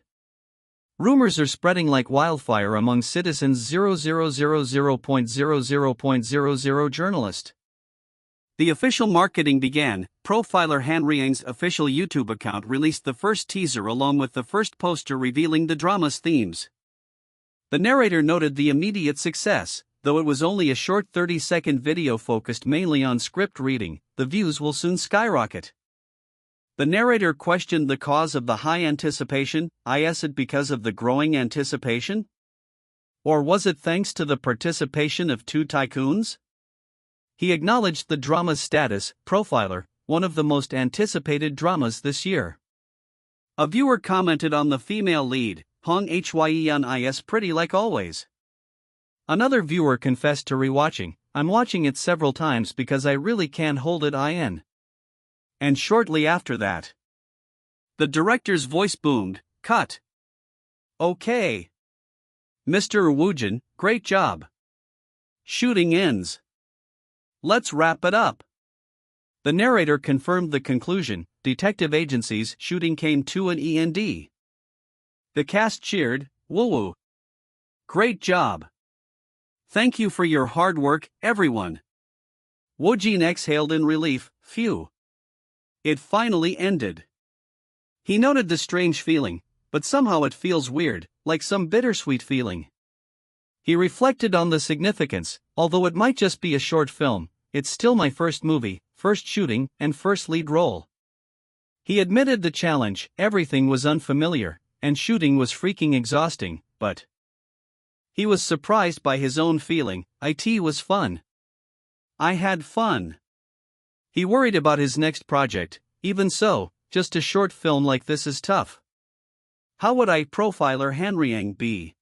Rumors are spreading like wildfire among citizens. 0000.00.00 journalist. The official marketing began. Profiler Harniang's official YouTube account released the first teaser along with the first poster revealing the drama's themes. The narrator noted the immediate success. Though it was only a short 30-second video focused mainly on script reading, the views will soon skyrocket. The narrator questioned the cause of the high anticipation. Is it because of the growing anticipation? Or was it thanks to the participation of two tycoons? He acknowledged the drama's status. Profiler, one of the most anticipated dramas this year. A viewer commented on the female lead, Hong Hyeon is pretty like always. Another viewer confessed to rewatching, I'm watching it several times because I really can't hold it in. And shortly after that, the director's voice boomed, cut. Okay. Mr. Woojin, great job. Shooting ends. Let's wrap it up. The narrator confirmed the conclusion. Detective agency's shooting came to an end. The cast cheered, woo-woo. Great job. Thank you for your hard work, everyone. Woojin exhaled in relief, phew. It finally ended. He noted the strange feeling, but somehow it feels weird, like some bittersweet feeling. He reflected on the significance. Although it might just be a short film, it's still my first movie, first shooting, and first lead role. He admitted the challenge. Everything was unfamiliar, and shooting was freaking exhausting, but he was surprised by his own feeling. It was fun. I had fun. He worried about his next project. Even so, just a short film like this is tough. How would Profiler Harniang be?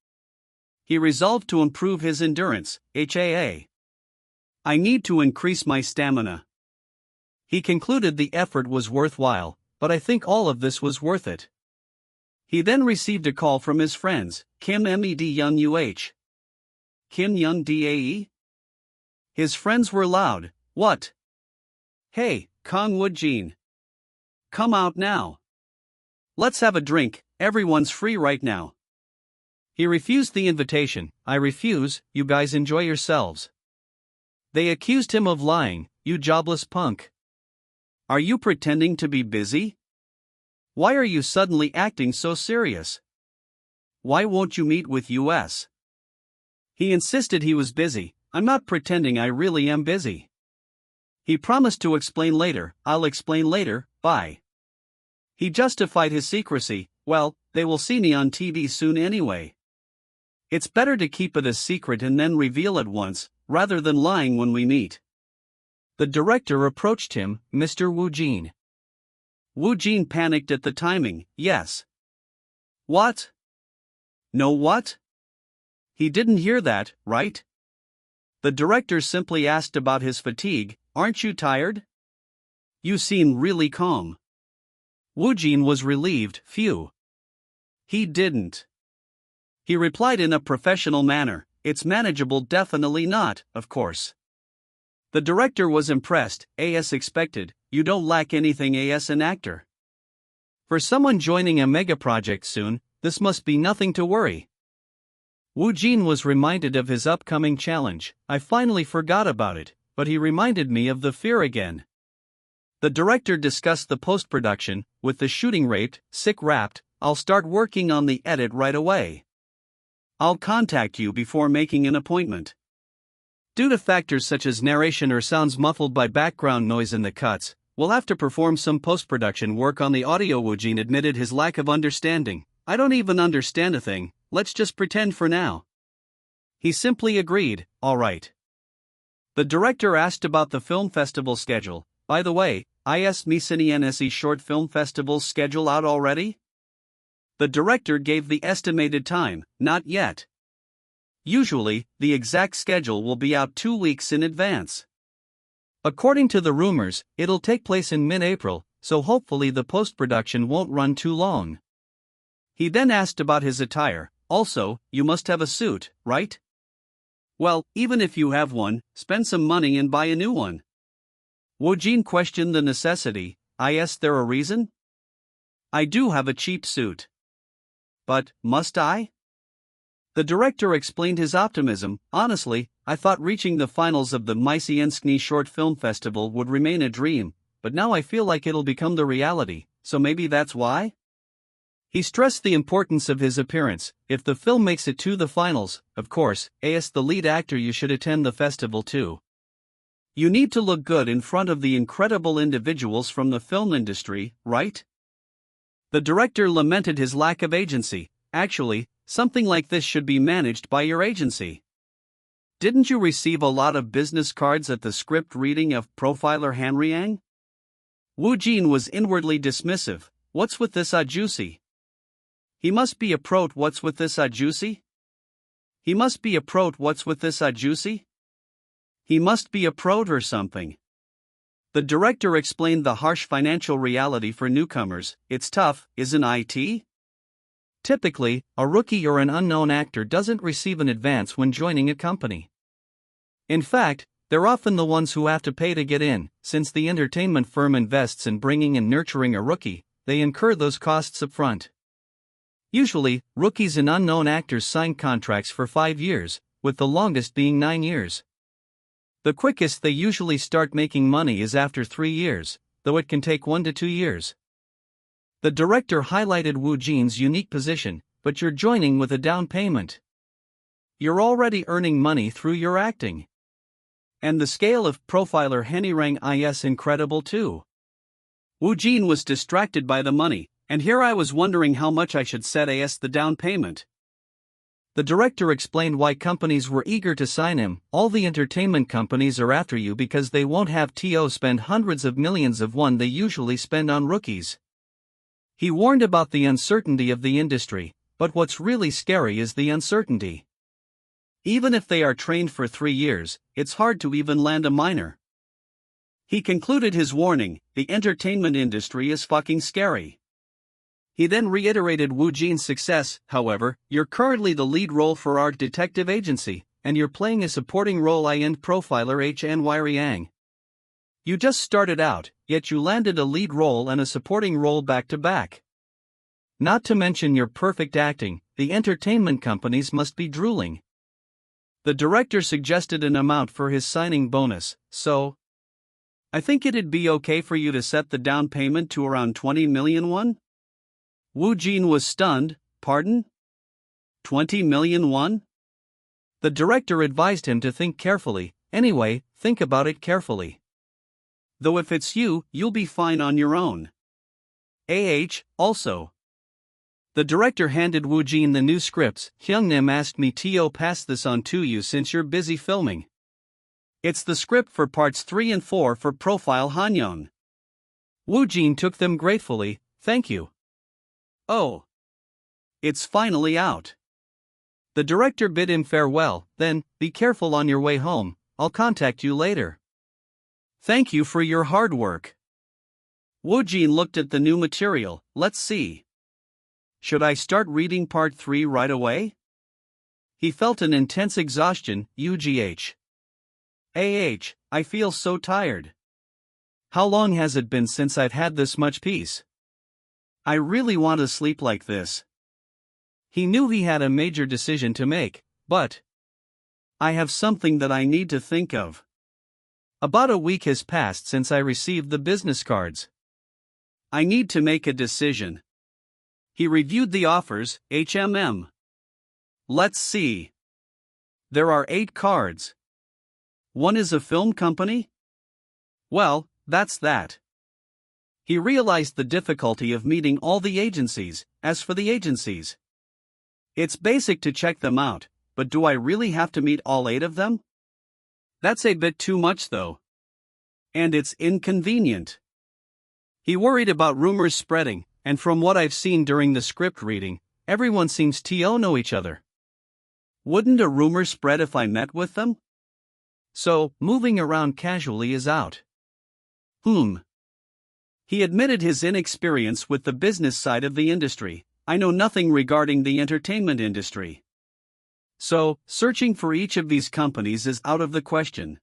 He resolved to improve his endurance. I need to increase my stamina. He concluded the effort was worthwhile, but I think all of this was worth it. He then received a call from his friends, Kim Med-Young Kim Young Dae? His friends were loud, what? Hey, Kang Woojin. Come out now. Let's have a drink, everyone's free right now. He refused the invitation. I refuse, you guys enjoy yourselves. They accused him of lying, you jobless punk. Are you pretending to be busy? Why are you suddenly acting so serious? Why won't you meet with us? He insisted he was busy. I'm not pretending, I really am busy. He promised to explain later. I'll explain later, bye. He justified his secrecy. Well, they will see me on TV soon anyway. It's better to keep it a secret and then reveal it once, rather than lying when we meet. The director approached him, Mr. Woojin. Woojin panicked at the timing. Yes. What? No what? He didn't hear that, right? The director simply asked about his fatigue. Aren't you tired? You seem really calm. Woojin was relieved. Phew. He didn't. He replied in a professional manner. It's manageable, definitely not, of course. The director was impressed. As expected, you don't lack anything as an actor. For someone joining a mega project soon, this must be nothing to worry. Woojin was reminded of his upcoming challenge. I finally forgot about it, but he reminded me of the fear again. The director discussed the post-production. With the shooting rate, wrapped, I'll start working on the edit right away. I'll contact you before making an appointment. Due to factors such as narration or sounds muffled by background noise in the cuts, we'll have to perform some post-production work on the audio. Woojin admitted his lack of understanding. I don't even understand a thing, let's just pretend for now. He simply agreed, all right. The director asked about the film festival schedule. By the way, is Misini NSE Short Film Festival's schedule out already? The director gave the estimated time, not yet. Usually, the exact schedule will be out 2 weeks in advance. According to the rumors, it'll take place in mid-April, so hopefully the post-production won't run too long. He then asked about his attire. Also, you must have a suit, right? Well, even if you have one, spend some money and buy a new one. Woojin questioned the necessity. Is there a reason? I do have a cheap suit. But, must I? The director explained his optimism. Honestly, I thought reaching the finals of the Mysienskny Short Film Festival would remain a dream, but now I feel like it'll become the reality, so maybe that's why? He stressed the importance of his appearance. If the film makes it to the finals, of course, as the lead actor you should attend the festival too. You need to look good in front of the incredible individuals from the film industry, right? The director lamented his lack of agency. Actually, something like this should be managed by your agency. Didn't you receive a lot of business cards at the script reading of Profiler Hanriang? Woojin was inwardly dismissive. What's with this juicy? He must be a prot. What's with this juicy? He must be a prot. What's with this juicy? He must be a prot or something. The director explained the harsh financial reality for newcomers. It's tough, isn't it? Typically, a rookie or an unknown actor doesn't receive an advance when joining a company. In fact, they're often the ones who have to pay to get in. Since the entertainment firm invests in bringing and nurturing a rookie, they incur those costs up front. Usually, rookies and unknown actors sign contracts for 5 years, with the longest being 9 years. The quickest they usually start making money is after 3 years, though it can take 1 to 2 years. The director highlighted Woojin's unique position, but you're joining with a down payment. You're already earning money through your acting. And the scale of Profiler Hanriang is incredible too. Woojin was distracted by the money, and here I was wondering how much I should set as the down payment. The director explained why companies were eager to sign him. All the entertainment companies are after you because they won't have to spend hundreds of millions of won they usually spend on rookies. He warned about the uncertainty of the industry, but what's really scary is the uncertainty. Even if they are trained for 3 years, it's hard to even land a minor. He concluded his warning, the entertainment industry is fucking scary. He then reiterated Woojin's success. However, you're currently the lead role for our detective agency, and you're playing a supporting role in Profiler Hanriang. You just started out, yet you landed a lead role and a supporting role back to back. Not to mention your perfect acting, the entertainment companies must be drooling. The director suggested an amount for his signing bonus, so I think it'd be okay for you to set the down payment to around 20 million won? Woojin was stunned. Pardon? 20 million won? The director advised him to think carefully. Anyway, think about it carefully. Though if it's you, you'll be fine on your own. Also. The director handed Woojin the new scripts. Hyungnim asked me to pass this on to you since you're busy filming. It's the script for parts 3 and 4 for Profile Hanyeon. Woojin took them gratefully. Thank you. Oh. It's finally out. The director bid him farewell. Then, be careful on your way home. I'll contact you later. Thank you for your hard work. Woojin looked at the new material. Let's see. Should I start reading part 3 right away? He felt an intense exhaustion. I feel so tired. How long has it been since I've had this much peace? I really want to sleep like this. He knew he had a major decision to make, but I have something that I need to think of. About a week has passed since I received the business cards. I need to make a decision. He reviewed the offers. Let's see. There are 8 cards. One is a film company? Well, that's that. He realized the difficulty of meeting all the agencies. As for the agencies, it's basic to check them out, but do I really have to meet all 8 of them? That's a bit too much though. And it's inconvenient. He worried about rumors spreading. and from what I've seen during the script reading, everyone seems to know each other. Wouldn't a rumor spread if I met with them? So, moving around casually is out. He admitted his inexperience with the business side of the industry. I know nothing regarding the entertainment industry. So, searching for each of these companies is out of the question.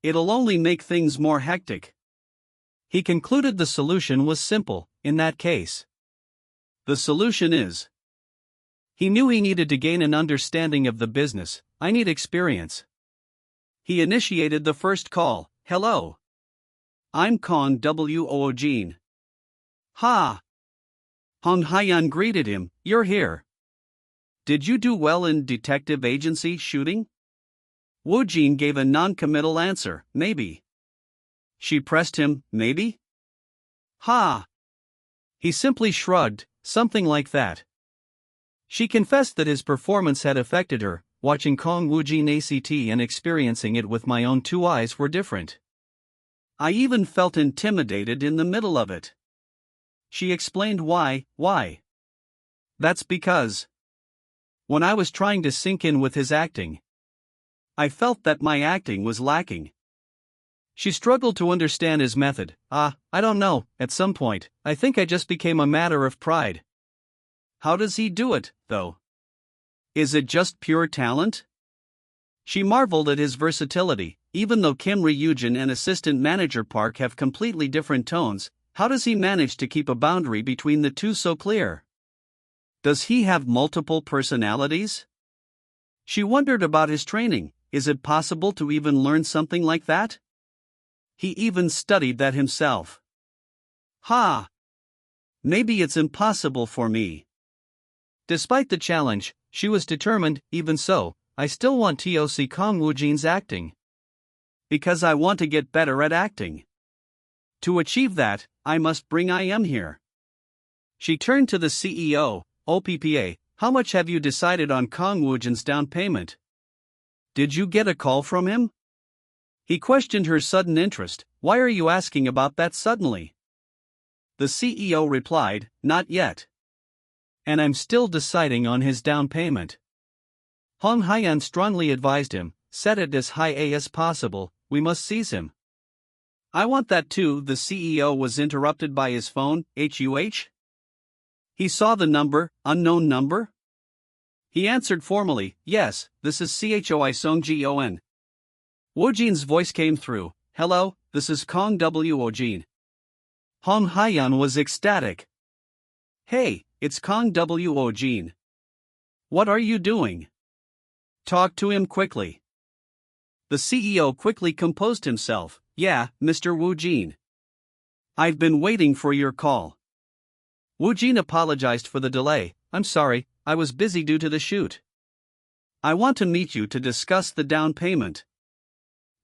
It'll only make things more hectic. He concluded the solution was simple, in that case. The solution is. He knew he needed to gain an understanding of the business. I need experience. He initiated the first call. Hello. I'm Kang Woojin. Ha! Hong Hyeon greeted him. You're here. Did you do well in detective agency shooting? Woojin gave a non-committal answer. Maybe. She pressed him. Maybe? Ha! He simply shrugged, something like that. She confessed that his performance had affected her. Watching Kang Woojin act and experiencing it with my own two eyes were different. I even felt intimidated in the middle of it. She explained why. That's because when I was trying to sink in with his acting, I felt that my acting was lacking. She struggled to understand his method. I don't know, at some point, I think I just became a matter of pride. How does he do it, though? Is it just pure talent? She marveled at his versatility. Even though Kim Ryujin and assistant manager Park have completely different tones, how does he manage to keep a boundary between the two so clear? Does he have multiple personalities? She wondered about his training. Is it possible to even learn something like that? He even studied that himself. Maybe it's impossible for me. Despite the challenge, she was determined. Even so, I still want to see Kang Woojin's acting. Because I want to get better at acting. To achieve that, I must bring I am here. She turned to the CEO. OPPA, how much have you decided on Kang Woojin's down payment? Did you get a call from him? He questioned her sudden interest. Why are you asking about that suddenly? The CEO replied, not yet. And I'm still deciding on his down payment. Hong Hyeon strongly advised him, set it as high as possible, we must seize him. I want that too. The CEO was interrupted by his phone. HUH? He saw the number, unknown number? He answered formally, yes, this is CHOI Songjion. Woojin's voice came through. Hello, this is Kang Woojin. Hong Hyeon was ecstatic. Hey, it's Kang Woojin. What are you doing? Talk to him quickly. The CEO quickly composed himself. Yeah, Mr. Woojin. I've been waiting for your call. Woojin apologized for the delay. I'm sorry, I was busy due to the shoot. I want to meet you to discuss the down payment.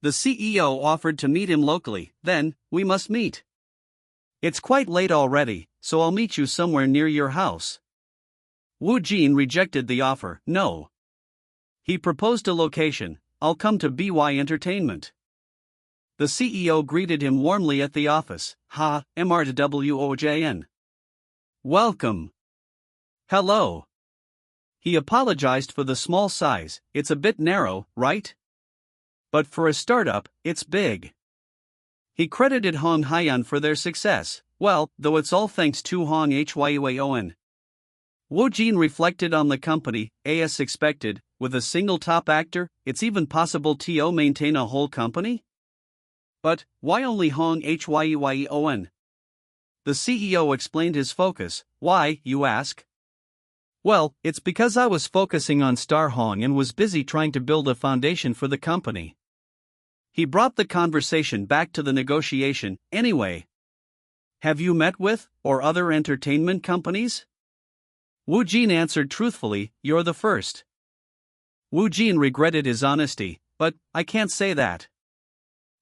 The CEO offered to meet him locally. Then, we must meet. It's quite late already, so I'll meet you somewhere near your house. Woojin rejected the offer. No. He proposed a location. I'll come to BY Entertainment. The CEO greeted him warmly at the office. MRWOJN. Welcome. Hello. He apologized for the small size. It's a bit narrow, right? But for a startup, it's big. He credited Hong Hyeon for their success. Well, though it's all thanks to Hong Hyeon. Woojin reflected on the company. As expected, with a single top actor, it's even possible to maintain a whole company? But, why only Hong Hyeon? The CEO explained his focus. Why, you ask? Well, it's because I was focusing on Star Hong and was busy trying to build a foundation for the company. He brought the conversation back to the negotiation. Anyway, have you met with, or other entertainment companies? Woojin answered truthfully, you're the first. Woojin regretted his honesty, but, I can't say that.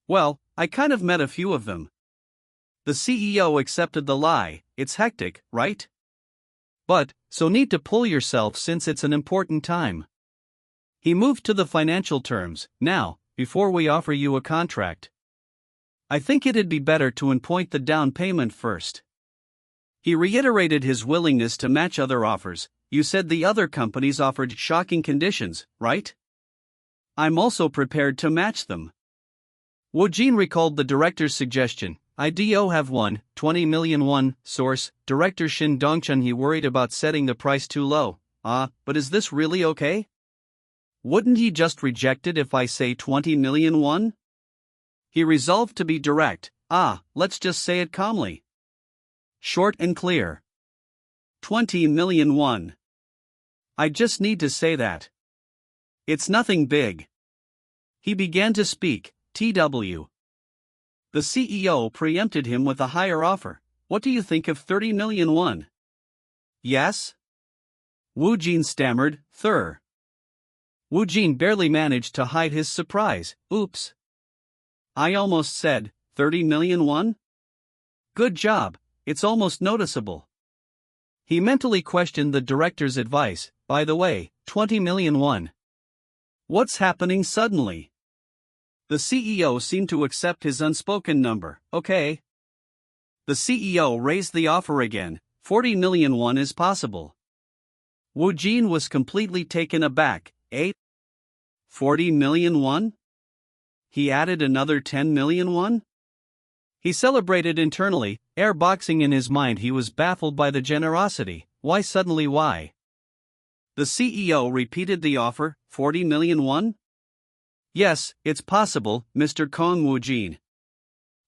Well, I kind of met a few of them. The CEO accepted the lie. It's hectic, right? But, so need to pull yourself since it's an important time. He moved to the financial terms. Now, before we offer you a contract, I think it'd be better to appoint the down payment first. He reiterated his willingness to match other offers. You said the other companies offered shocking conditions, right? I'm also prepared to match them. Woojin recalled the director's suggestion. I do have 20 million won. Source, Director Shin Dongchun. He worried about setting the price too low. But is this really okay? Wouldn't he just reject it if I say 20 million won? He resolved to be direct. Let's just say it calmly. Short and clear. 20 million won. I just need to say that. It's nothing big. He began to speak. TW. The CEO preempted him with a higher offer. What do you think of 30 million won? Yes? Woojin stammered. Woojin barely managed to hide his surprise. Oops. I almost said 30 million won? Good job, it's almost noticeable. He mentally questioned the director's advice. By the way, 20 million won. What's happening suddenly? The CEO seemed to accept his unspoken number. Okay. The CEO raised the offer again. 40 million won is possible. Woojin was completely taken aback. 40 million won? He added another 10 million won? He celebrated internally, airboxing in his mind. He was baffled by the generosity. Why suddenly why? The CEO repeated the offer. 40 million won? Yes, it's possible, Mr. Kang Woojin.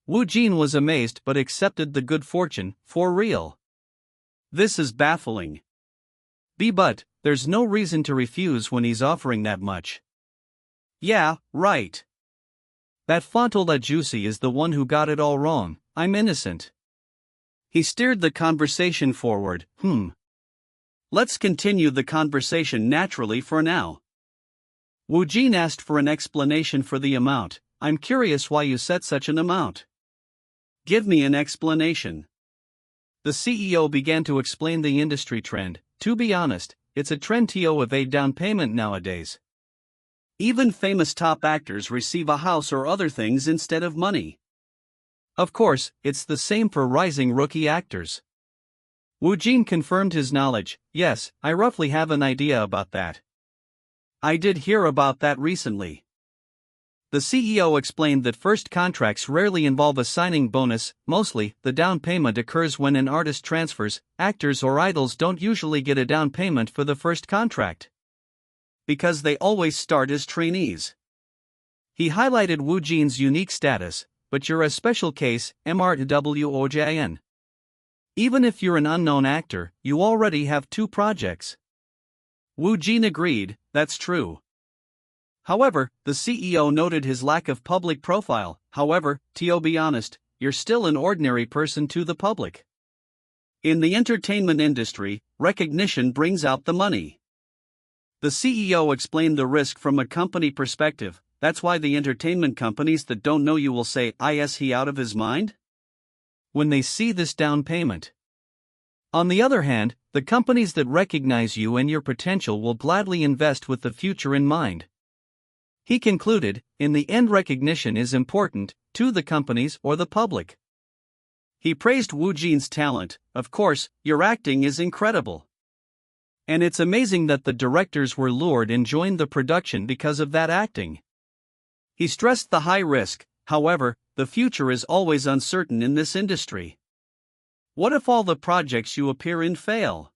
Woojin was amazed but accepted the good fortune. For real. This is baffling. But there's no reason to refuse when he's offering that much. Yeah, right. That Fontola Juicy is the one who got it all wrong. I'm innocent. He steered the conversation forward. Let's continue the conversation naturally for now. Woojin asked for an explanation for the amount. I'm curious why you set such an amount. Give me an explanation. The CEO began to explain the industry trend. To be honest, it's a trend to evade down payment nowadays. Even famous top actors receive a house or other things instead of money. Of course, it's the same for rising rookie actors. Woojin confirmed his knowledge. Yes, I roughly have an idea about that. I did hear about that recently. The CEO explained that first contracts rarely involve a signing bonus. Mostly, the down payment occurs when an artist transfers. Actors or idols don't usually get a down payment for the first contract, because they always start as trainees. He highlighted Woojin's unique status. But you're a special case, MRWOJN. Even if you're an unknown actor, you already have 2 projects. Woojin agreed. That's true. However, the CEO noted his lack of public profile. However, to be honest, you're still an ordinary person to the public. In the entertainment industry, recognition brings out the money. The CEO explained the risk from a company perspective. That's why the entertainment companies that don't know you will say, "Is he out of his mind?" when they see this down payment. On the other hand, the companies that recognize you and your potential will gladly invest with the future in mind. He concluded, in the end, recognition is important to the companies or the public. He praised Woojin's talent. Of course, your acting is incredible. And it's amazing that the directors were lured and joined the production because of that acting. He stressed the high risk. However, the future is always uncertain in this industry. What if all the projects you appear in fail?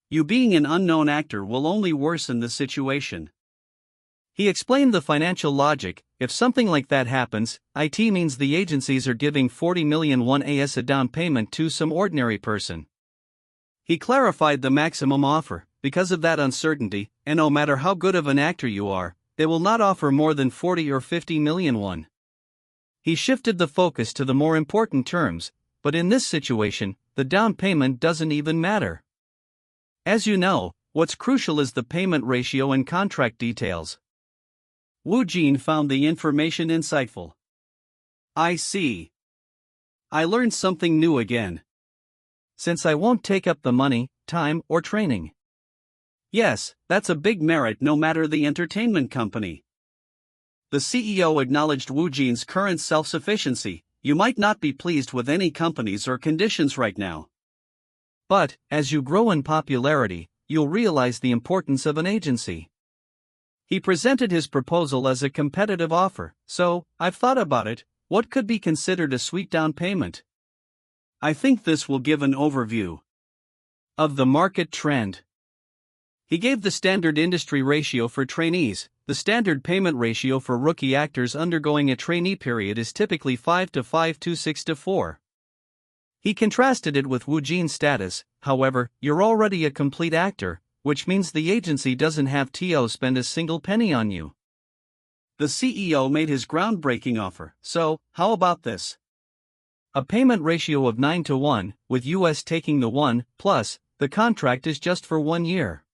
You being an unknown actor will only worsen the situation. He explained the financial logic. If something like that happens, it means the agencies are giving 40 million won as a down payment to some ordinary person. He clarified the maximum offer. Because of that uncertainty, and no matter how good of an actor you are, they will not offer more than 40 or 50 million won. He shifted the focus to the more important terms, but in this situation, the down payment doesn't even matter. As you know, what's crucial is the payment ratio and contract details. Woojin found the information insightful. I see. I learned something new again. Since I won't take up the money, time, or training. Yes, that's a big merit no matter the entertainment company. The CEO acknowledged Woojin's current self-sufficiency. You might not be pleased with any companies or conditions right now. But, as you grow in popularity, you'll realize the importance of an agency. He presented his proposal as a competitive offer, so, I've thought about it. What could be considered a sweet down payment? I think this will give an overview of the market trend. He gave the standard industry ratio for trainees. The standard payment ratio for rookie actors undergoing a trainee period is typically 5 to 5 to 6 to 4. He contrasted it with Woojin's status. However, you're already a complete actor, which means the agency doesn't have to spend a single penny on you. The CEO made his groundbreaking offer, so, how about this? A payment ratio of 9 to 1, with US taking the 1, plus, the contract is just for 1 year.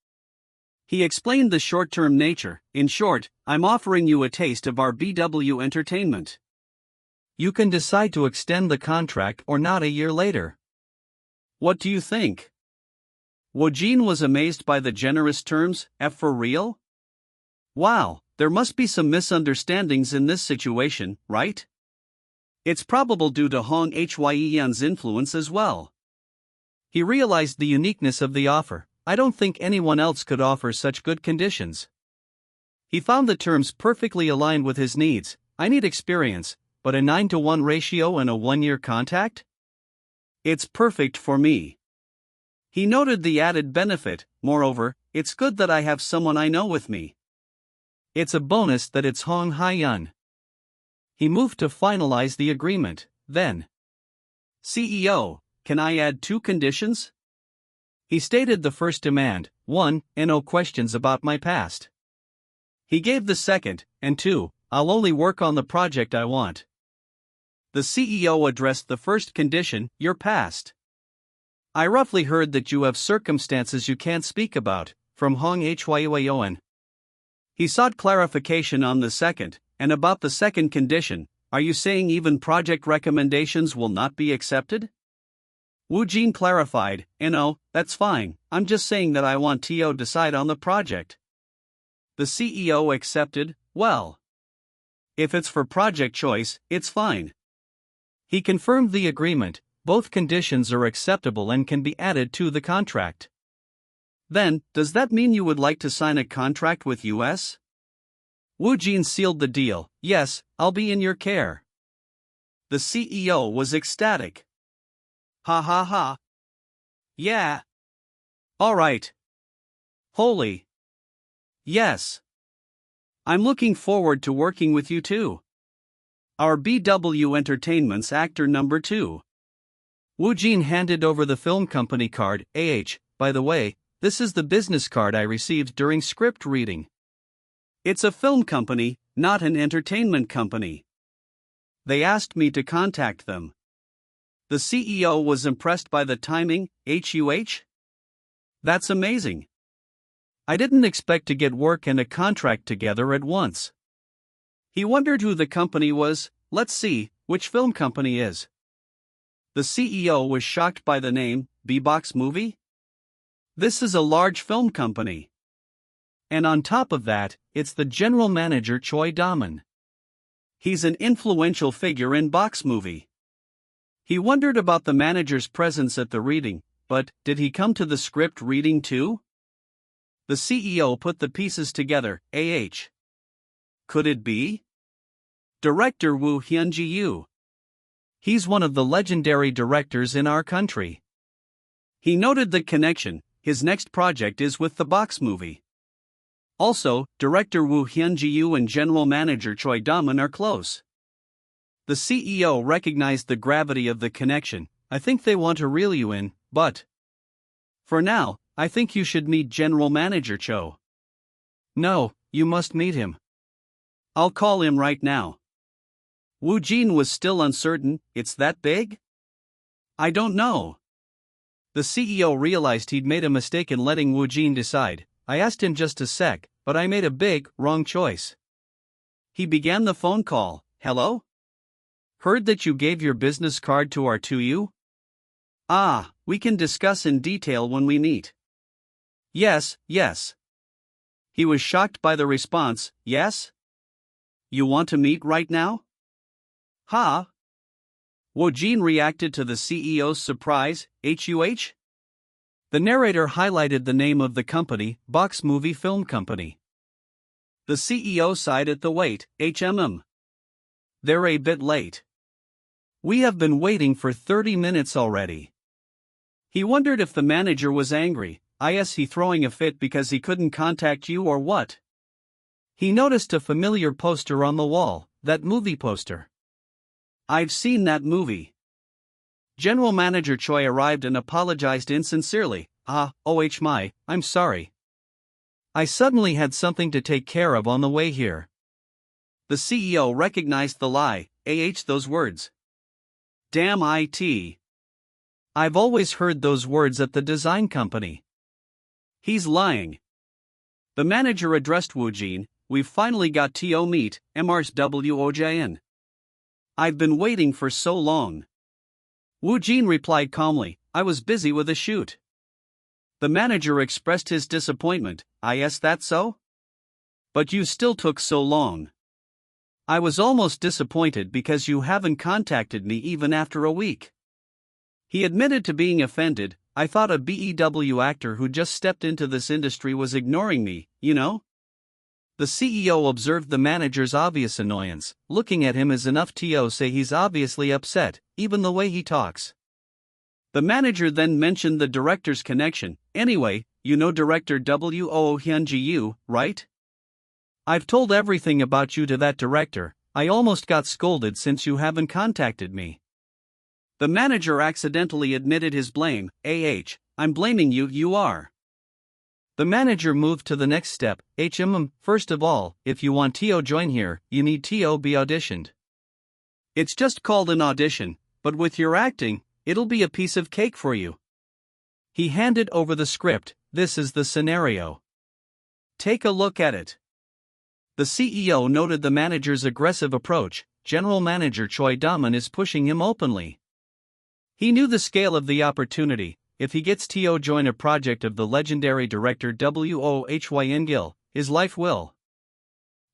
He explained the short-term nature. In short, I'm offering you a taste of our BW entertainment. You can decide to extend the contract or not a year later. What do you think? Woojin was amazed by the generous terms. For real? Wow, there must be some misunderstandings in this situation, right? It's probable due to Hong Hyeon's influence as well. He realized the uniqueness of the offer. I don't think anyone else could offer such good conditions. He found the terms perfectly aligned with his needs. I need experience, but a 9 to 1 ratio and a 1-year contract? It's perfect for me. He noted the added benefit. Moreover, it's good that I have someone I know with me. It's a bonus that it's Hong Hyeon. He moved to finalize the agreement. Then, CEO, can I add 2 conditions? He stated the first demand: 1, no questions about my past. He gave the second, and 2, I'll only work on the project I want. The CEO addressed the first condition: your past. I roughly heard that you have circumstances you can't speak about, from Hong Hyeon. He sought clarification on the second, and about the second condition. Are you saying even project recommendations will not be accepted? Woojin clarified, no, that's fine, I'm just saying that I want to decide on the project. The CEO accepted. Well, if it's for project choice, it's fine. He confirmed the agreement. Both conditions are acceptable and can be added to the contract. Then, does that mean you would like to sign a contract with US? Woojin sealed the deal. Yes, I'll be in your care. The CEO was ecstatic. Ha ha ha. Yeah. Alright. Holy. Yes. I'm looking forward to working with you too. Our BW Entertainment's actor number 2. Woojin handed over the film company card. By the way, this is the business card I received during script reading. It's a film company, not an entertainment company. They asked me to contact them. The CEO was impressed by the timing. That's amazing. I didn't expect to get work and a contract together at once. He wondered who the company was. Let's see, which film company is. The CEO was shocked by the name. B-Box Movie? This is a large film company. And on top of that, it's the general manager Choi Daman. He's an influential figure in Box Movie. He wondered about the manager's presence at the reading, but did he come to the script reading too? The CEO put the pieces together. Could it be? Director Woo Hyun-ji. He's one of the legendary directors in our country. He noted the connection. His next project is with the Box Movie. Also, director Woo Hyun-ji and general manager Choi Daman are close. The CEO recognized the gravity of the connection. I think they want to reel you in, but for now, I think you should meet General Manager Cho. No, you must meet him. I'll call him right now. Woojin was still uncertain. It's that big? I don't know. The CEO realized he'd made a mistake in letting Woojin decide. I asked him just a sec, but I made a big, wrong choice. He began the phone call. Hello? Heard that you gave your business card to our 2U? Ah, we can discuss in detail when we meet. Yes. He was shocked by the response. Yes? You want to meet right now? Ha? Woojin reacted to the CEO's surprise. The narrator highlighted the name of the company, Box Movie Film Company. The CEO sighed at the wait, They're a bit late. We have been waiting for 30 minutes already. He wondered if the manager was angry. Is he throwing a fit because he couldn't contact you or what? He noticed a familiar poster on the wall, that movie poster. I've seen that movie. General Manager Choi arrived and apologized insincerely. I'm sorry. I suddenly had something to take care of on the way here. The CEO recognized the lie. Those words. Damn it. I've always heard those words at the design company. He's lying. The manager addressed Woojin. We've finally got to meet, MRSWOJN. I've been waiting for so long. Woojin replied calmly, I was busy with a shoot. The manager expressed his disappointment. Is that so? But you still took so long. I was almost disappointed because you haven't contacted me even after a week. He admitted to being offended. I thought a BEW actor who just stepped into this industry was ignoring me, you know? The CEO observed the manager's obvious annoyance. Looking at him is enough to say he's obviously upset, even the way he talks. The manager then mentioned the director's connection. Anyway, you know director Woo Hyun-ji, right? I've told everything about you to that director. I almost got scolded since you haven't contacted me. The manager accidentally admitted his blame. I'm blaming you, you are. The manager moved to the next step. First of all, if you want to join here, you need to be auditioned. It's just called an audition, but with your acting, it'll be a piece of cake for you. He handed over the script. This is the scenario. Take a look at it. The CEO noted the manager's aggressive approach. General Manager Choi Daman is pushing him openly. He knew the scale of the opportunity. If he gets to join a project of the legendary director Wohyn Gil, his life will.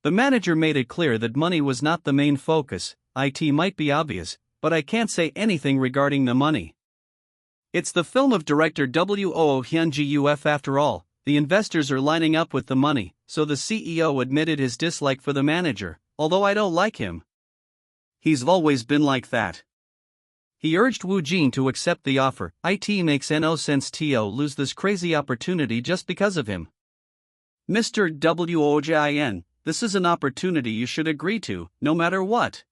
The manager made it clear that money was not the main focus. It might be obvious, but I can't say anything regarding the money. It's the film of director Woo Hyun-ji after all. The investors are lining up with the money, so the CEO admitted his dislike for the manager, although I don't like him. He's always been like that. He urged Woojin to accept the offer. It makes no sense to lose this crazy opportunity just because of him. Mr. Woojin, this is an opportunity you should agree to, no matter what.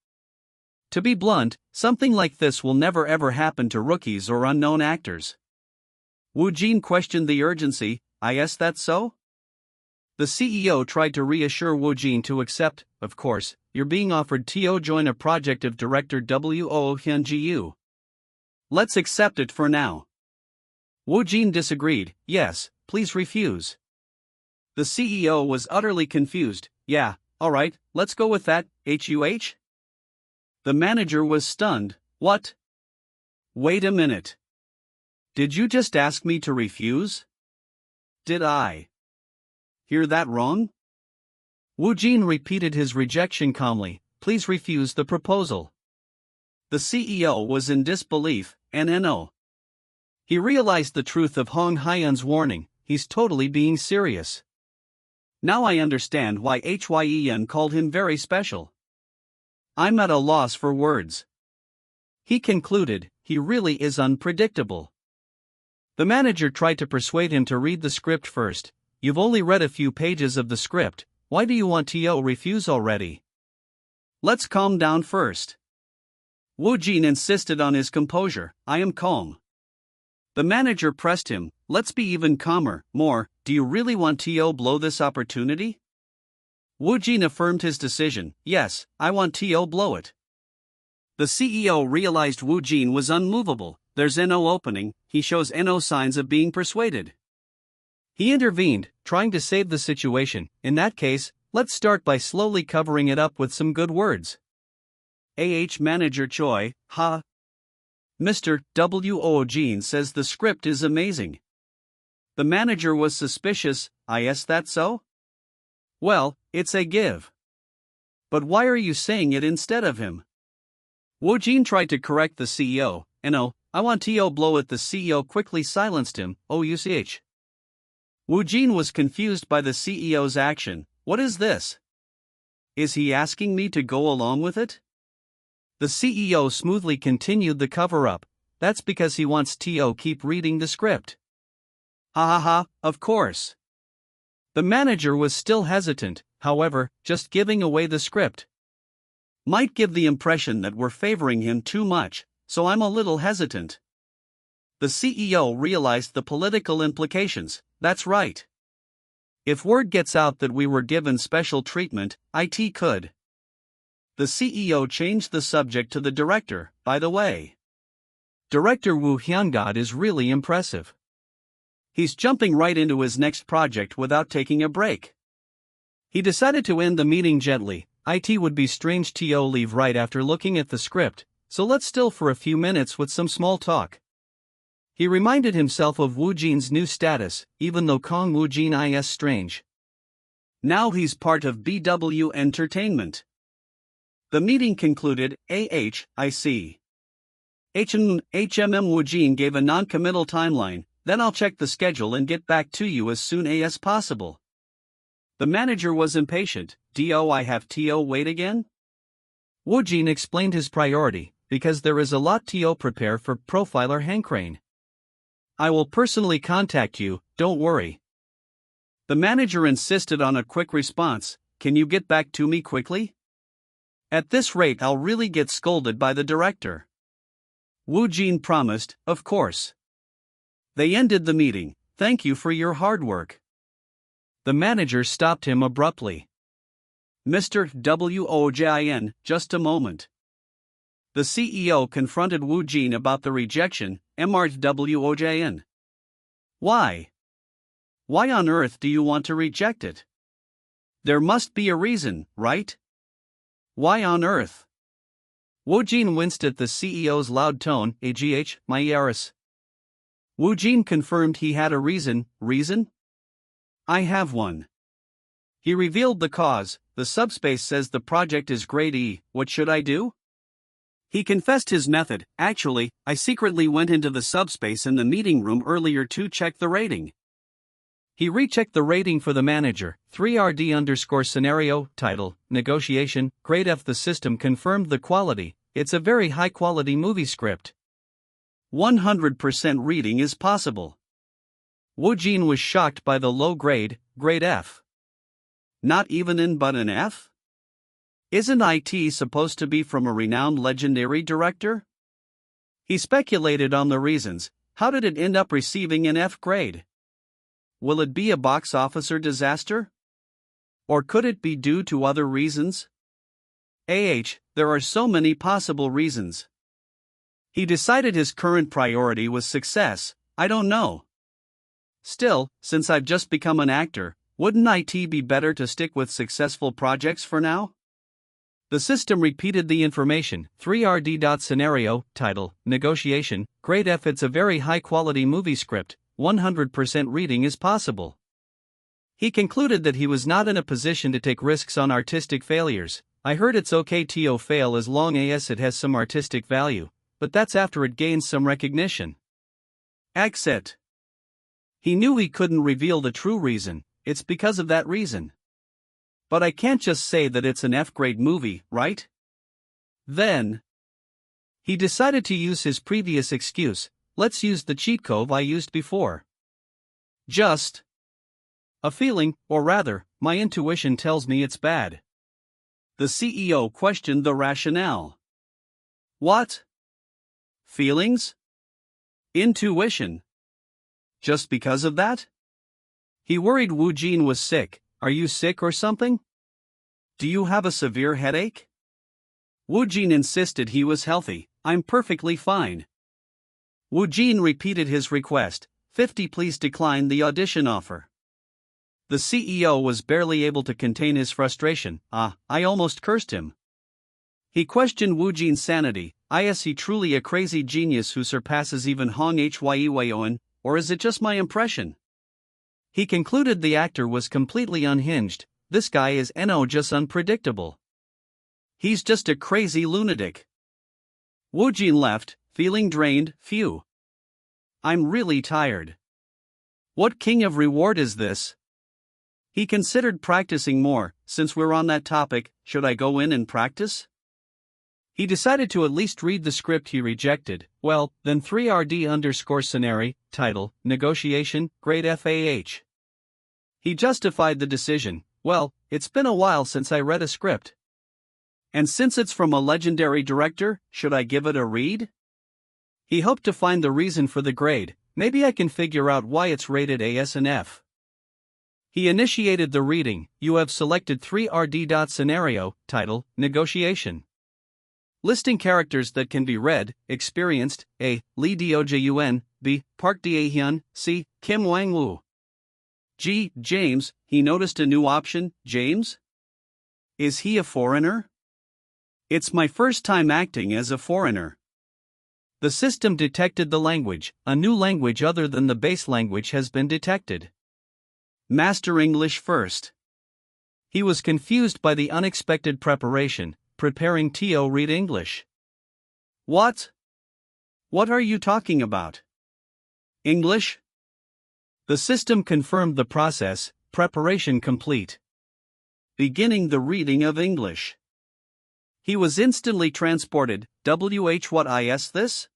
To be blunt, something like this will never ever happen to rookies or unknown actors. Woojin questioned the urgency. Is that so? The CEO tried to reassure Woojin to accept. Of course, you're being offered to join a project of director Woo Hyun-ji. Let's accept it for now. Woojin disagreed. Yes, please refuse. The CEO was utterly confused. Yeah, alright, let's go with that, HUH? The manager was stunned. What? Wait a minute. Did you just ask me to refuse? Did I hear that wrong? Woojin repeated his rejection calmly. Please refuse the proposal. The CEO was in disbelief. No. He realized the truth of Hong Hyun's warning. He's totally being serious. Now I understand why Hyen called him very special. I'm at a loss for words. He concluded, he really is unpredictable. The manager tried to persuade him to read the script first. You've only read a few pages of the script, why do you want to refuse already? Let's calm down first. Woojin insisted on his composure. I am calm. The manager pressed him. Let's be even calmer. More, do you really want to blow this opportunity? Woojin affirmed his decision. Yes, I want to blow it. The CEO realized Woojin was unmovable. There's no opening, he shows no signs of being persuaded. He intervened, trying to save the situation. In that case, let's start by slowly covering it up with some good words. Manager Choi, Mr. Woojin says the script is amazing. The manager was suspicious. Is that so? Well, it's a give. But why are you saying it instead of him? Woojin tried to correct the CEO. No, I want to blow it. The CEO quickly silenced him. Oh, UCH. Woojin was confused by the CEO's action. What is this? Is he asking me to go along with it? The CEO smoothly continued the cover-up. That's because he wants to keep reading the script. Ha ha ha, of course. The manager was still hesitant, however, just giving away the script might give the impression that we're favoring him too much, so I'm a little hesitant. The CEO realized the political implications. That's right. If word gets out that we were given special treatment, it could. The CEO changed the subject to the director. By the way, Director Woo Hyun-god is really impressive. He's jumping right into his next project without taking a break. He decided to end the meeting gently. It would be strange to leave right after looking at the script, so let's still for a few minutes with some small talk. He reminded himself of Woojin's new status, even though Kang Woojin is strange. Now he's part of BW Entertainment. The meeting concluded. I see. HMM Woojin gave a non-committal timeline, then I'll check the schedule and get back to you as soon as possible. The manager was impatient. Do I have to wait again? Woojin explained his priority, because there is a lot to prepare for profiler Hankrane. I will personally contact you, don't worry. The manager insisted on a quick response. Can you get back to me quickly? At this rate I'll really get scolded by the director. Woojin promised, of course. They ended the meeting. Thank you for your hard work. The manager stopped him abruptly. Mr. Woojin, just a moment. The CEO confronted Woojin about the rejection. Mr. Woojin. Why? Why on earth do you want to reject it? There must be a reason, right? Why on earth? Woojin winced at the CEO's loud tone. My Yaris. Woojin confirmed he had a reason. Reason? I have one. He revealed the cause. The subspace says the project is grade E. What should I do? He confessed his method. Actually, I secretly went into the subspace in the meeting room earlier to check the rating. He rechecked the rating for the manager. 3RD_scenario, title, negotiation, grade F. The system confirmed the quality. It's a very high quality movie script. 100% reading is possible. Woojin was shocked by the low grade, grade F. Not even in but an F? Isn't it supposed to be from a renowned legendary director? He speculated on the reasons. How did it end up receiving an F grade? Will it be a box office disaster? Or could it be due to other reasons? There are so many possible reasons. He decided his current priority was success. I don't know. Still, since I've just become an actor, wouldn't it be better to stick with successful projects for now? The system repeated the information. 3RD.scenario, title, negotiation, grade F. It's a very high quality movie script, 100% reading is possible. He concluded that he was not in a position to take risks on artistic failures. I heard it's okay to fail as long as it has some artistic value, but that's after it gains some recognition. Exit. He knew he couldn't reveal the true reason. It's because of that reason. But I can't just say that it's an F-grade movie, right? Then he decided to use his previous excuse. Let's use the cheat code I used before. Just a feeling, or rather, my intuition tells me it's bad. The CEO questioned the rationale. What? Feelings? Intuition? Just because of that? He worried Woojin was sick. Are you sick or something? Do you have a severe headache? Woojin insisted he was healthy. I'm perfectly fine. Woojin repeated his request. 50. Please decline the audition offer. The CEO was barely able to contain his frustration. I almost cursed him. He questioned Woojin's sanity. Is he truly a crazy genius who surpasses even Hong Hyeon, or is it just my impression? He concluded the actor was completely unhinged. This guy is just unpredictable. He's just a crazy lunatic. Woojin left, feeling drained, phew. I'm really tired. What king of reward is this? He considered practicing more. Since we're on that topic, should I go in and practice? He decided to at least read the script he rejected. Well, then 3RD_scenario, title, negotiation, grade FAH. He justified the decision. Well, it's been a while since I read a script. And since it's from a legendary director, should I give it a read? He hoped to find the reason for the grade. Maybe I can figure out why it's rated AS and F. He initiated the reading. You have selected 3RD.scenario, title, negotiation. Listing characters that can be read: experienced, A. Lee Dojun, B. Park Dae-hyun, C. Kim Wang-woo. G. James. He noticed a new option, James? Is he a foreigner? It's my first time acting as a foreigner. The system detected the language. A new language other than the base language has been detected. Master English first. He was confused by the unexpected preparation, preparing Tio read English. What? What are you talking about? English? The system confirmed the process, preparation complete. Beginning the reading of English. He was instantly transported. What is this?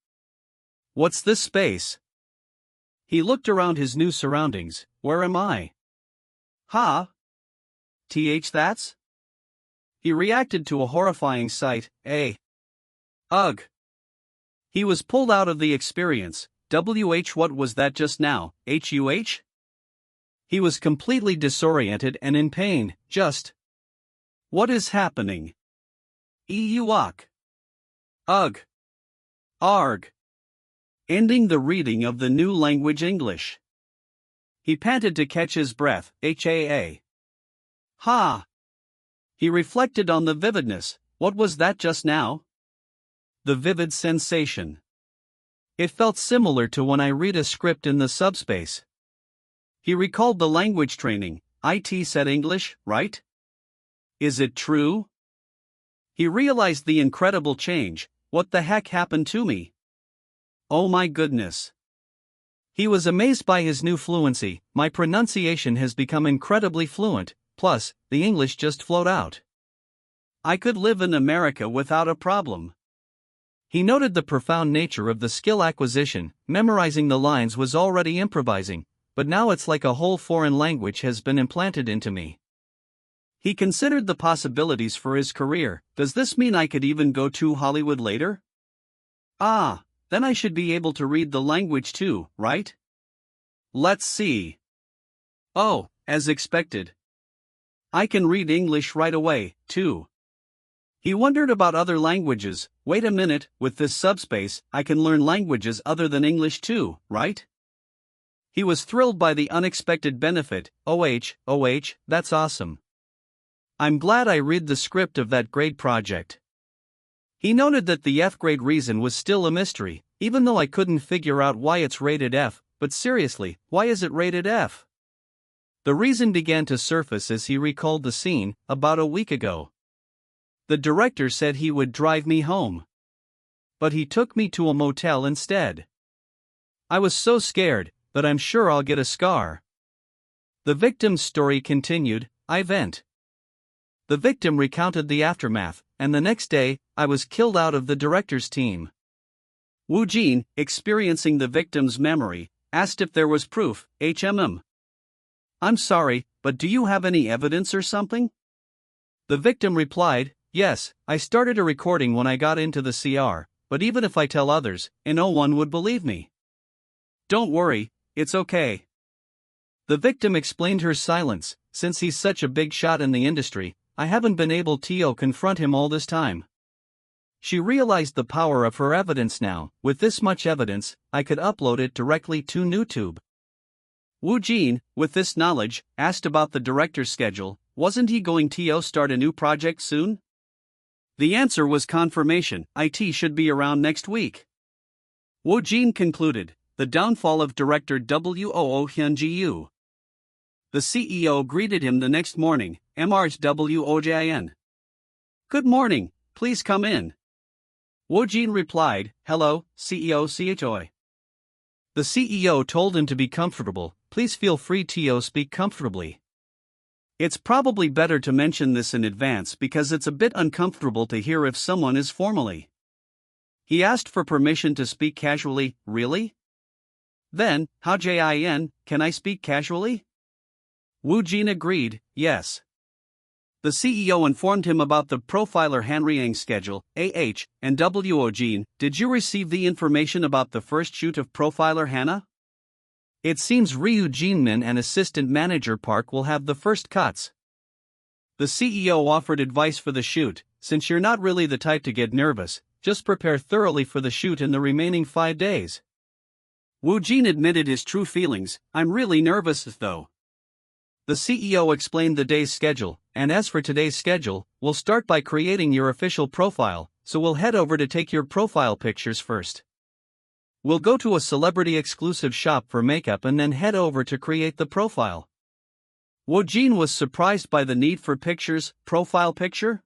What's this space? He looked around his new surroundings. Where am I? Ha? That's? He reacted to a horrifying sight. Ugh. He was pulled out of the experience. What was that just now? Huh? He was completely disoriented and in pain. Just. What is happening? Ewok. Ugh. Arg. Ending the reading of the new language English. He panted to catch his breath. Ha. Ha. He reflected on the vividness. What was that just now? The vivid sensation. It felt similar to when I read a script in the subspace. He recalled the language training. IT said English, right? Is it true? He realized the incredible change. What the heck happened to me? Oh my goodness. He was amazed by his new fluency. My pronunciation has become incredibly fluent, plus, the English just flowed out. I could live in America without a problem. He noted the profound nature of the skill acquisition. Memorizing the lines was already improvising, but now it's like a whole foreign language has been implanted into me. He considered the possibilities for his career. Does this mean I could even go to Hollywood later? Ah, then I should be able to read the language too, right? Let's see. Oh, as expected. I can read English right away, too. He wondered about other languages. Wait a minute, with this subspace, I can learn languages other than English too, right? He was thrilled by the unexpected benefit. That's awesome. I'm glad I read the script of that grade project. He noted that the F grade reason was still a mystery, even though I couldn't figure out why it's rated F, but seriously, why is it rated F? The reason began to surface as he recalled the scene, about a week ago. The director said he would drive me home. But he took me to a motel instead. I was so scared, but I'm sure I'll get a scar. The victim's story continued. I vent. The victim recounted the aftermath, and the next day, I was killed out of the director's team. Woojin, experiencing the victim's memory, asked if there was proof. I'm sorry, but do you have any evidence or something? The victim replied, yes, I started a recording when I got into the CR, but even if I tell others, no one would believe me. Don't worry, it's okay. The victim explained her silence. Since he's such a big shot in the industry, I haven't been able to confront him all this time. She realized the power of her evidence now. With this much evidence, I could upload it directly to YouTube. Woojin, with this knowledge, asked about the director's schedule. Wasn't he going to start a new project soon? The answer was confirmation. IT should be around next week. Woojin concluded, the downfall of director Woo Hyun-ju. The CEO greeted him the next morning. Mrs. Woojin. Good morning, please come in. Woojin replied, "Hello, CEO Choi." The CEO told him to be comfortable. "Please feel free to speak comfortably. It's probably better to mention this in advance because it's a bit uncomfortable to hear if someone is formally." He asked for permission to speak casually. "Really? Then, can I speak casually?" Woojin agreed, "Yes." The CEO informed him about the profiler Hanriang's schedule, and Woojin, "Did you receive the information about the first shoot of profiler Hannah? It seems Ryu Jinmin and assistant manager Park will have the first cuts." The CEO offered advice for the shoot. "Since you're not really the type to get nervous, just prepare thoroughly for the shoot in the remaining 5 days." Woojin admitted his true feelings. "I'm really nervous though." The CEO explained the day's schedule, and as for today's schedule, we'll start by creating your official profile, so we'll head over to take your profile pictures first. We'll go to a celebrity-exclusive shop for makeup and then head over to create the profile. Woojin was surprised by the need for profile picture?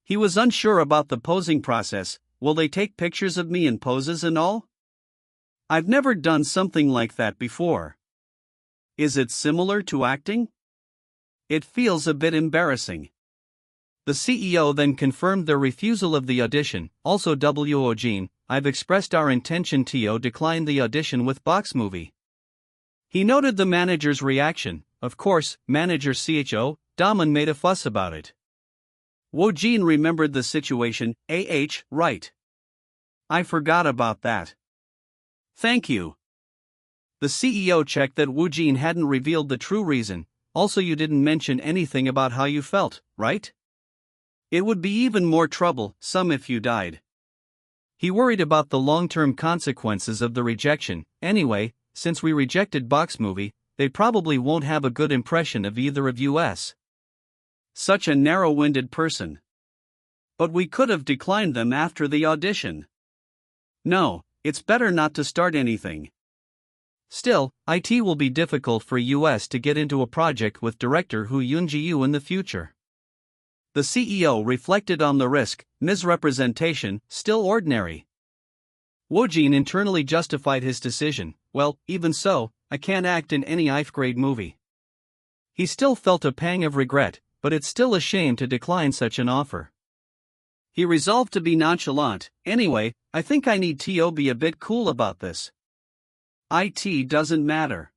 He was unsure about the posing process. Will they take pictures of me in poses and all? I've never done something like that before. Is it similar to acting? It feels a bit embarrassing. The CEO then confirmed their refusal of the audition. "Also Woojin, I've expressed our intention to decline the audition with Box Movie." He noted the manager's reaction. Of course, manager Damon made a fuss about it. Woojin remembered the situation. Right. I forgot about that. Thank you. The CEO checked that Woojin hadn't revealed the true reason. "Also, you didn't mention anything about how you felt, right? It would be even more trouble, if you died." He worried about the long-term consequences of the rejection. "Anyway, since we rejected Box Movie, they probably won't have a good impression of either of us. Such a narrow-winded person. But we could have declined them after the audition. No, it's better not to start anything. Still, it will be difficult for us to get into a project with director Hu Yunji-yu in the future." The CEO reflected on the risk. Misrepresentation, still ordinary. Woojin internally justified his decision. "Well, even so, I can't act in any eighth-grade movie." He still felt a pang of regret, but it's still a shame to decline such an offer. He resolved to be nonchalant. "Anyway, I think I need to be a bit cool about this. It doesn't matter."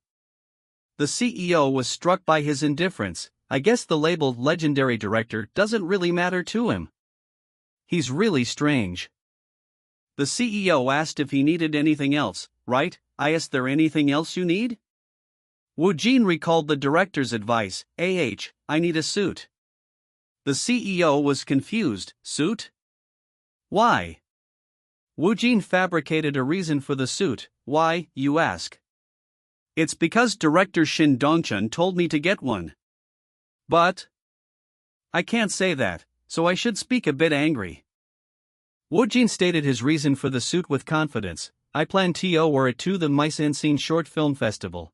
The CEO was struck by his indifference. "I guess the labeled legendary director doesn't really matter to him. He's really strange." The CEO asked if he needed anything else. "Right, is there anything else you need?" Woojin recalled the director's advice. I need a suit." The CEO was confused. "Suit? Why?" Woojin fabricated a reason for the suit. "Why, you ask? It's because director Shin Dongchun told me to get one." "But I can't say that, so I should speak a bit angry." Woojin stated his reason for the suit with confidence. "I plan to wear it to the Mise-en-Scene Short Film Festival."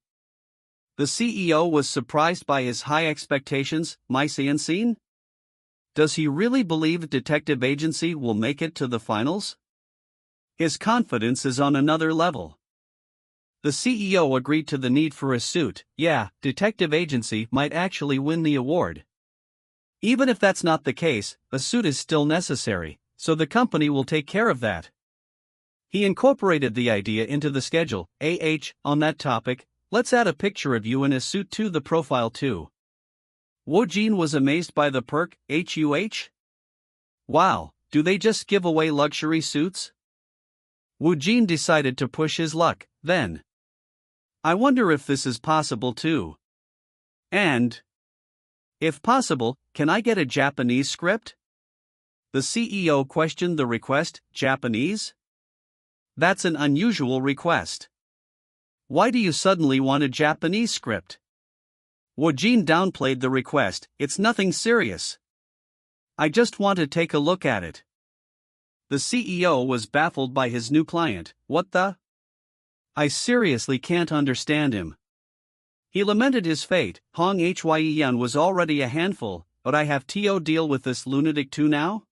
The CEO was surprised by his high expectations. Mise-en-Scene? Does he really believe Detective Agency will make it to the finals? His confidence is on another level. The CEO agreed to the need for a suit. "Yeah, Detective Agency might actually win the award. Even if that's not the case, a suit is still necessary, so the company will take care of that." He incorporated the idea into the schedule. On that topic, let's add a picture of you in a suit to the profile too." Woojin was amazed by the perk. Wow, do they just give away luxury suits? Woojin decided to push his luck. Then, "I wonder if this is possible too. And, if possible, can I get a Japanese script?" The CEO questioned the request. "Japanese? That's an unusual request. Why do you suddenly want a Japanese script?" Woojin downplayed the request. "It's nothing serious. I just want to take a look at it." The CEO was baffled by his new client. "What the? I seriously can't understand him." He lamented his fate. "Hong Hyen was already a handful, but I have to deal with this lunatic too now?"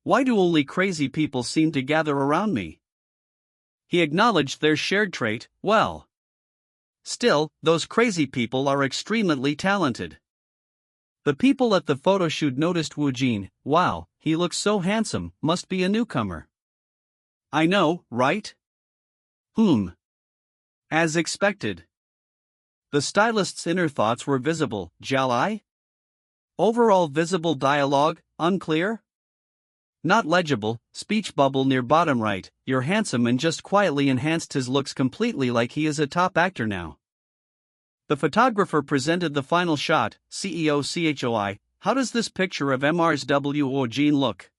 Why do only crazy people seem to gather around me? He acknowledged their shared trait, well. Still, those crazy people are extremely talented. The people at the photo shoot noticed Woojin. Wow, he looks so handsome, must be a newcomer. I know, right? As expected. The stylist's inner thoughts were visible. Jalai? Overall visible dialogue, unclear? Not legible, speech bubble near bottom right, you're handsome, and just quietly enhanced his looks completely, like he is a top actor now. The photographer presented the final shot. CEO CHOI, how does this picture of Mrs. Woojin look?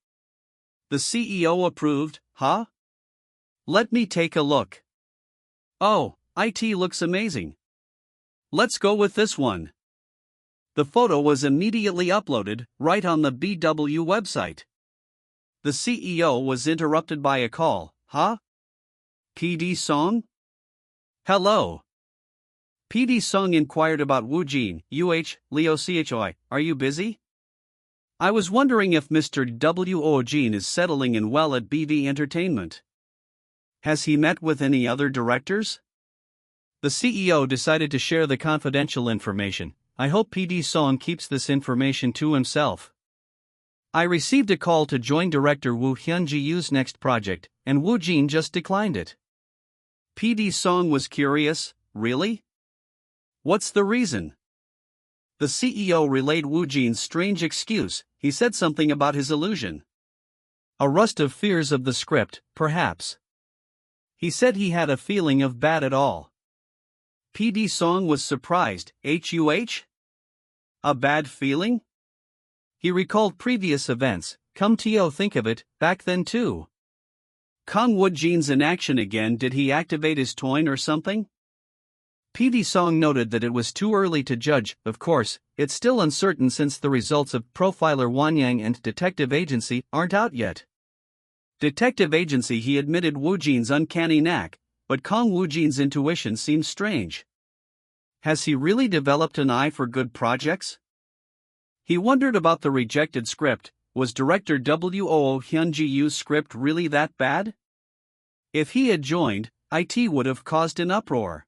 The CEO approved, huh? Let me take a look. Oh, it looks amazing. Let's go with this one. The photo was immediately uploaded, right on the BW website. The CEO was interrupted by a call. Huh? PD Song? Hello. PD Song inquired about Woojin. Leo CHOI, are you busy? I was wondering if Mr. Woojin is settling in well at BV Entertainment. Has he met with any other directors? The CEO decided to share the confidential information. I hope PD Song keeps this information to himself. I received a call to join director Woo Hyun-ji's next project, and Woojin just declined it. PD Song was curious, really? What's the reason? The CEO relayed Woojin's strange excuse. He said something about his illusion. A rust of fears of the script, perhaps. He said he had a feeling of bad at all. PD Song was surprised. HUH? A bad feeling? He recalled previous events. Come to think of it, back then too. Kang Woojin's in action again. Did he activate his toin or something? PD Song noted that it was too early to judge. Of course, it's still uncertain since the results of Profiler Wanyang and Detective Agency aren't out yet. Detective Agency, he admitted Woojin's uncanny knack, but Kang Woojin's intuition seems strange. Has he really developed an eye for good projects? He wondered about the rejected script. Was director Woo Hyun-ji's script really that bad? If he had joined, it would have caused an uproar.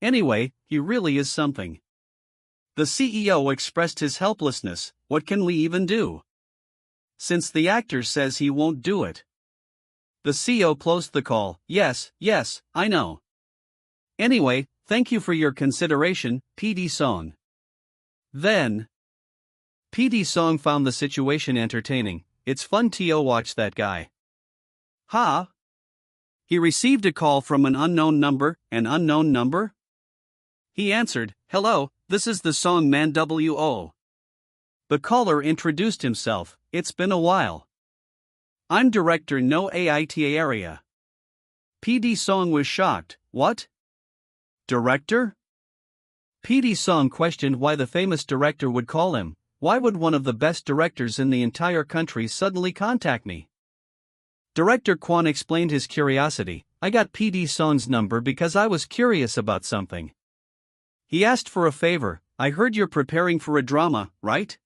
Anyway, he really is something. The CEO expressed his helplessness. What can we even do? Since the actor says he won't do it. The CEO closed the call. Yes, I know. Anyway, thank you for your consideration, PD Song. Then, PD Song found the situation entertaining. It's fun to watch that guy. Huh? He received a call from an unknown number. An unknown number? He answered, hello, this is the song man WO. The caller introduced himself. It's been a while. I'm director no AITA area. PD Song was shocked. What? Director? PD Song questioned why the famous director would call him. Why would one of the best directors in the entire country suddenly contact me? Director Kwon explained his curiosity. I got PD Song's number because I was curious about something. He asked for a favor. I heard you're preparing for a drama, right?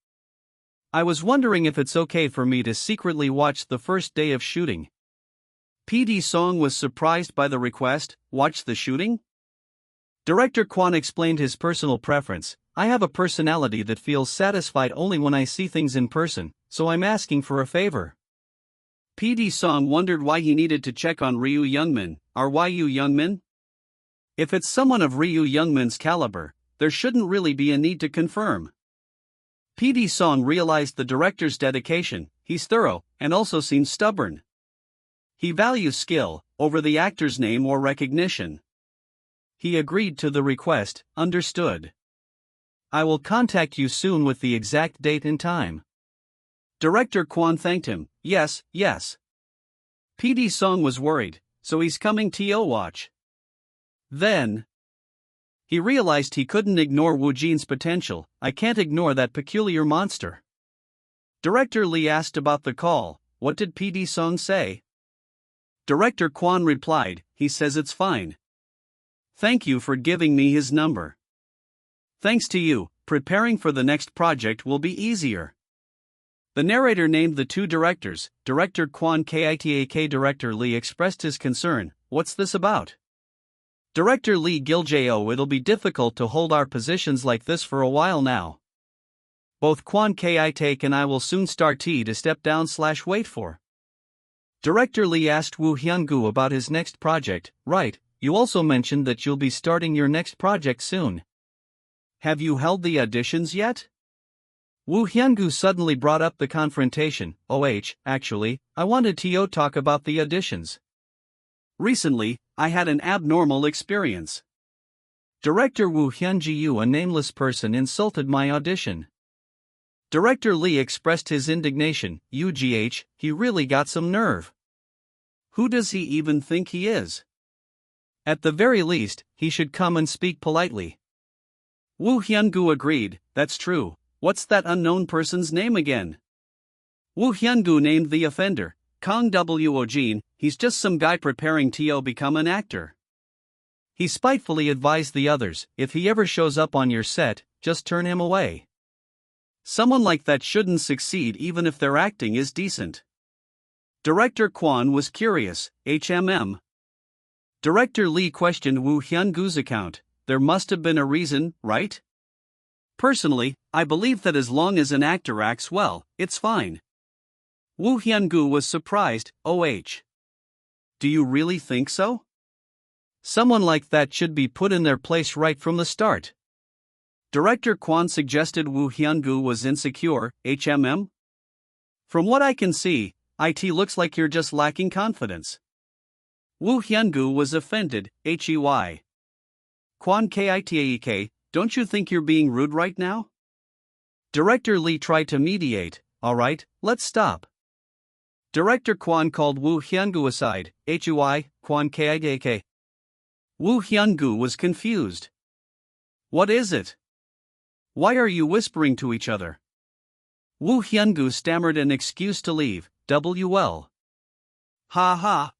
I was wondering if it's okay for me to secretly watch the first day of shooting. PD Song was surprised by the request. Watch the shooting? Director Kwon explained his personal preference. I have a personality that feels satisfied only when I see things in person, so I'm asking for a favor. PD Song wondered why he needed to check on Ryu Youngmin. Are Ryu Youngmin? If it's someone of Ryu Youngmin's caliber, there shouldn't really be a need to confirm. PD Song realized the director's dedication. He's thorough, and also seems stubborn. He values skill over the actor's name or recognition. He agreed to the request. Understood. I will contact you soon with the exact date and time. Director Kwon thanked him. Yes. PD Song was worried, so he's coming to watch. Then, he realized he couldn't ignore Woojin's potential. I can't ignore that peculiar monster. Director Lee asked about the call. What did PD Song say? Director Kwon replied, he says it's fine. Thank you for giving me his number. Thanks to you, preparing for the next project will be easier. The narrator named the two directors. Director Kwon Kitak, Director Lee expressed his concern. What's this about? Director Lee Giljo, it'll be difficult to hold our positions like this for a while now. Both Kwon Kitak and I will soon start to step down / wait for. Director Lee asked Woo Hyun-gu about his next project. Right, you also mentioned that you'll be starting your next project soon. Have you held the auditions yet? Woo Hyun-gu suddenly brought up the confrontation. Actually, I wanted to talk about the auditions. Recently, I had an abnormal experience. Director Woo Hyun-ju, a nameless person, insulted my audition. Director Lee expressed his indignation. He really got some nerve. Who does he even think he is? At the very least, he should come and speak politely. Woo Hyun-gu agreed. That's true. What's that unknown person's name again? Woo Hyun-gu named the offender. Kang Woojin. He's just some guy preparing to become an actor. He spitefully advised the others, if he ever shows up on your set, just turn him away. Someone like that shouldn't succeed even if their acting is decent. Director Kwon was curious. Director Lee questioned Woo Hyun-gu's account. There must have been a reason, right? Personally, I believe that as long as an actor acts well, it's fine. Woo Hyun-gu was surprised. Do you really think so? Someone like that should be put in their place right from the start. Director Kwon suggested Woo Hyun-gu was insecure. From what I can see, it looks like you're just lacking confidence. Woo Hyun-gu was offended. Kwon Kitake, don't you think you're being rude right now? Director Lee tried to mediate. Alright, let's stop. Director Kwon called Woo Hyun-gu aside. Kwon Kitake. Woo Hyun-gu was confused. What is it? Why are you whispering to each other? Woo Hyun-gu stammered an excuse to leave. Ha ha.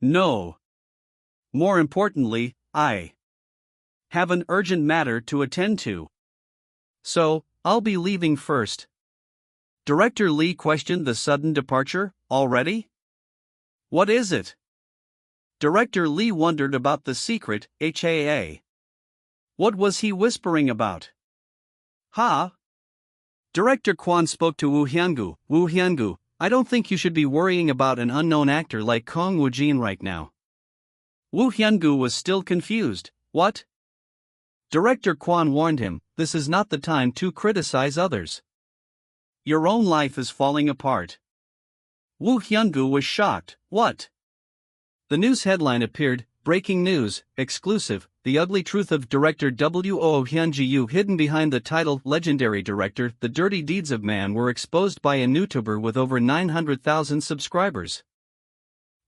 No. More importantly, I have an urgent matter to attend to. So, I'll be leaving first. Director Lee questioned the sudden departure. Already? What is it? Director Lee wondered about the secret. What was he whispering about? Director Kwon spoke to Woo Hyun-gu. Woo Hyun-gu, I don't think you should be worrying about an unknown actor like Kang Woojin right now. Woo Hyun-gu was still confused. What? Director Kwon warned him, this is not the time to criticize others. Your own life is falling apart. Woo Hyun-gu was shocked. What? The news headline appeared, breaking news, exclusive, the ugly truth of director Woo Hyun-ju hidden behind the title legendary director. The dirty deeds of man were exposed by a YouTuber with over 900,000 subscribers.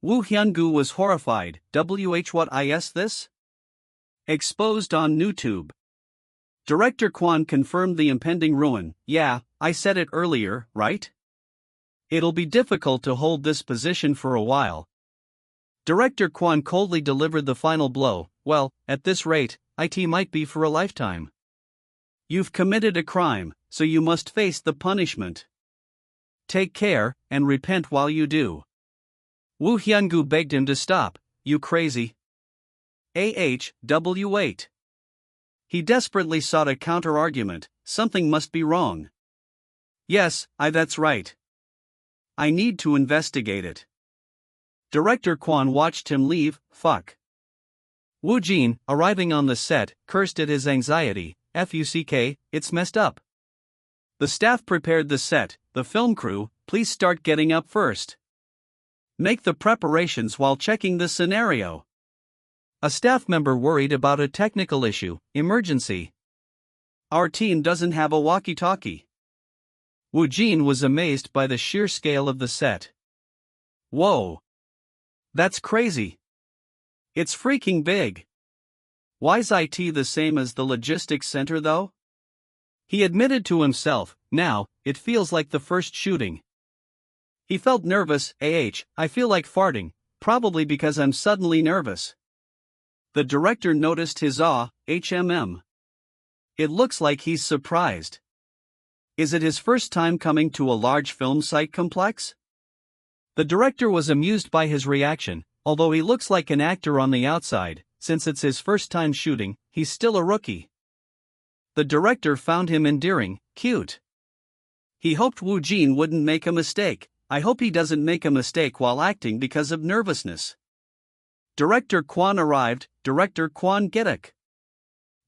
Woo Hyun-gu was horrified. What is this? Exposed on YouTube. Director Kwon confirmed the impending ruin. Yeah, I said it earlier, right? It'll be difficult to hold this position for a while. Director Kwon coldly delivered the final blow. Well, at this rate, it might be for a lifetime. You've committed a crime, so you must face the punishment. Take care, and repent while you do. Woo Hyun-gu begged him to stop. You crazy? Wait. He desperately sought a counter-argument. Something must be wrong. Yes, that's right. I need to investigate it. Director Kwon watched him leave. Fuck. Woojin, arriving on the set, cursed at his anxiety. Fuck, it's messed up. The staff prepared the set. The film crew, please start getting up first. Make the preparations while checking the scenario. A staff member worried about a technical issue. Emergency. Our team doesn't have a walkie-talkie. Woojin was amazed by the sheer scale of the set. Whoa. That's crazy. It's freaking big. Why's it the same as the logistics center though? He admitted to himself, now, it feels like the first shooting. He felt nervous. I feel like farting, probably because I'm suddenly nervous. The director noticed his awe. It looks like he's surprised. Is it his first time coming to a large film site complex? The director was amused by his reaction. Although he looks like an actor on the outside, since it's his first time shooting, he's still a rookie. The director found him endearing, cute. He hoped Woojin wouldn't make a mistake. I hope he doesn't make a mistake while acting because of nervousness. Director Kwon arrived, Director Kwon Gedak.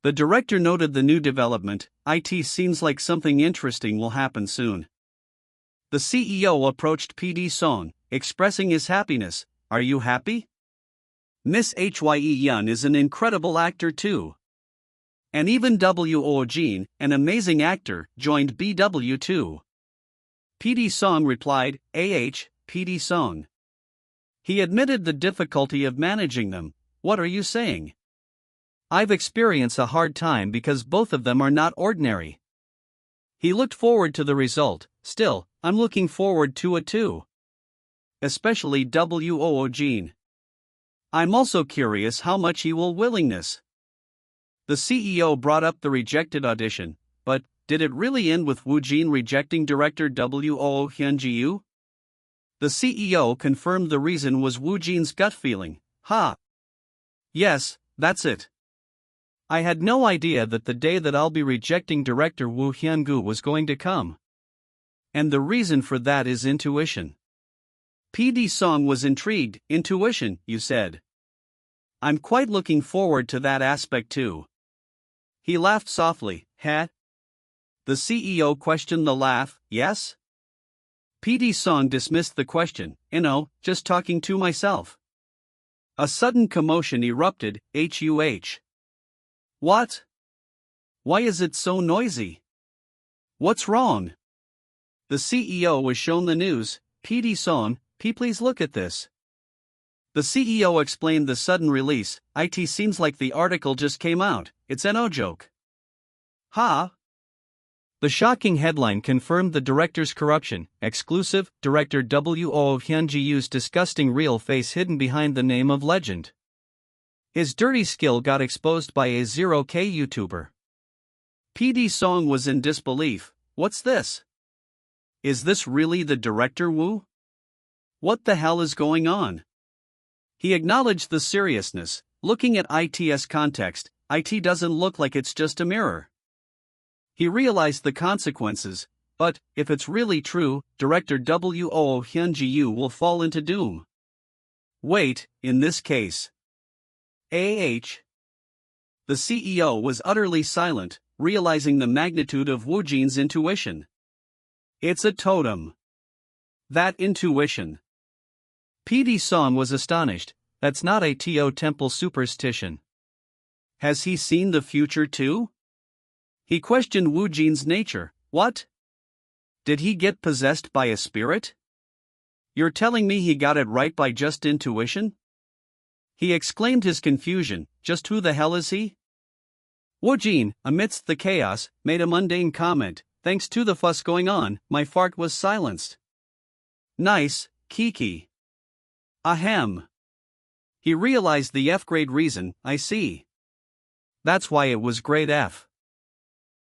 The director noted the new development. It seems like something interesting will happen soon. The CEO approached PD Song, expressing his happiness. Are you happy? Miss Hye Yun is an incredible actor too. And even Woojin, an amazing actor, joined BW too. PD Song replied, PD Song. He admitted the difficulty of managing them. What are you saying? I've experienced a hard time because both of them are not ordinary. He looked forward to the result. Still, I'm looking forward to it too. Especially Woojin. I'm also curious how much he will willingness. The CEO brought up the rejected audition, but did it really end with Woojin rejecting director Hyunji? The CEO confirmed the reason was Woojin's gut feeling. Yes, that's it. I had no idea that the day that I'll be rejecting director Woo Hyun-gu was going to come. And the reason for that is intuition. PD Song was intrigued. Intuition, you said. I'm quite looking forward to that aspect too. He laughed softly. The CEO questioned the laugh. Yes? PD Song dismissed the question. Just talking to myself. A sudden commotion erupted. What? Why is it so noisy? What's wrong? The CEO was shown the news. PD Song, please look at this. The CEO explained the sudden release. It seems like the article just came out. It's no joke. The shocking headline confirmed the director's corruption. Exclusive, director Woo Hyun-ji's disgusting real face hidden behind the name of legend. His dirty skill got exposed by a 0K YouTuber. PD Song was in disbelief. What's this? Is this really the director Woo? What the hell is going on? He acknowledged the seriousness. Looking at IT's context, IT doesn't look like it's just a mirror. He realized the consequences, but, if it's really true, director Woo Hyun-ji will fall into doom. Wait, in this case. The CEO was utterly silent, realizing the magnitude of Woojin's intuition. It's a totem. That intuition. PD Song was astonished. That's not a To temple superstition. Has he seen the future too? He questioned Woojin's nature. What? Did he get possessed by a spirit? You're telling me he got it right by just intuition? He exclaimed his confusion. Just who the hell is he? Woojin, amidst the chaos, made a mundane comment. Thanks to the fuss going on, my fart was silenced. Nice, Kiki. Ahem. He realized the F-grade reason. I see. That's why it was grade F.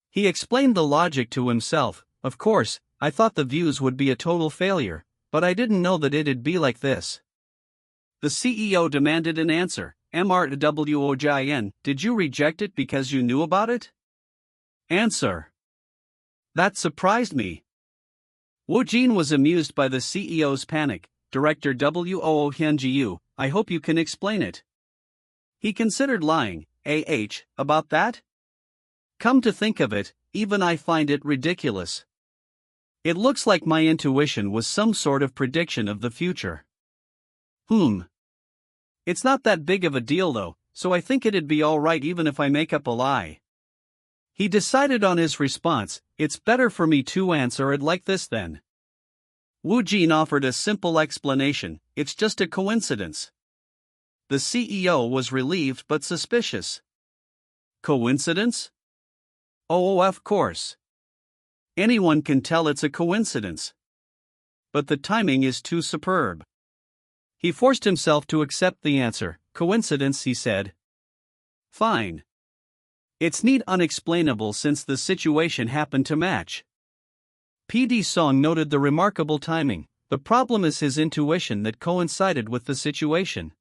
He explained the logic to himself. Of course, I thought the views would be a total failure, but I didn't know that it'd be like this. The CEO demanded an answer. Woojin, did you reject it because you knew about it? Answer. That surprised me. Woojin was amused by the CEO's panic. Director Woo Hyun-ji, I hope you can explain it. He considered lying. About that? Come to think of it, even I find it ridiculous. It looks like my intuition was some sort of prediction of the future. It's not that big of a deal though, so I think it'd be alright even if I make up a lie. He decided on his response. It's better for me to answer it like this then. Woojin offered a simple explanation. It's just a coincidence. The CEO was relieved but suspicious. Coincidence? Oh, of course. Anyone can tell it's a coincidence. But the timing is too superb. He forced himself to accept the answer. Coincidence, he said. Fine. It's neat unexplainable since the situation happened to match. PD Song noted the remarkable timing. The problem is his intuition that coincided with the situation.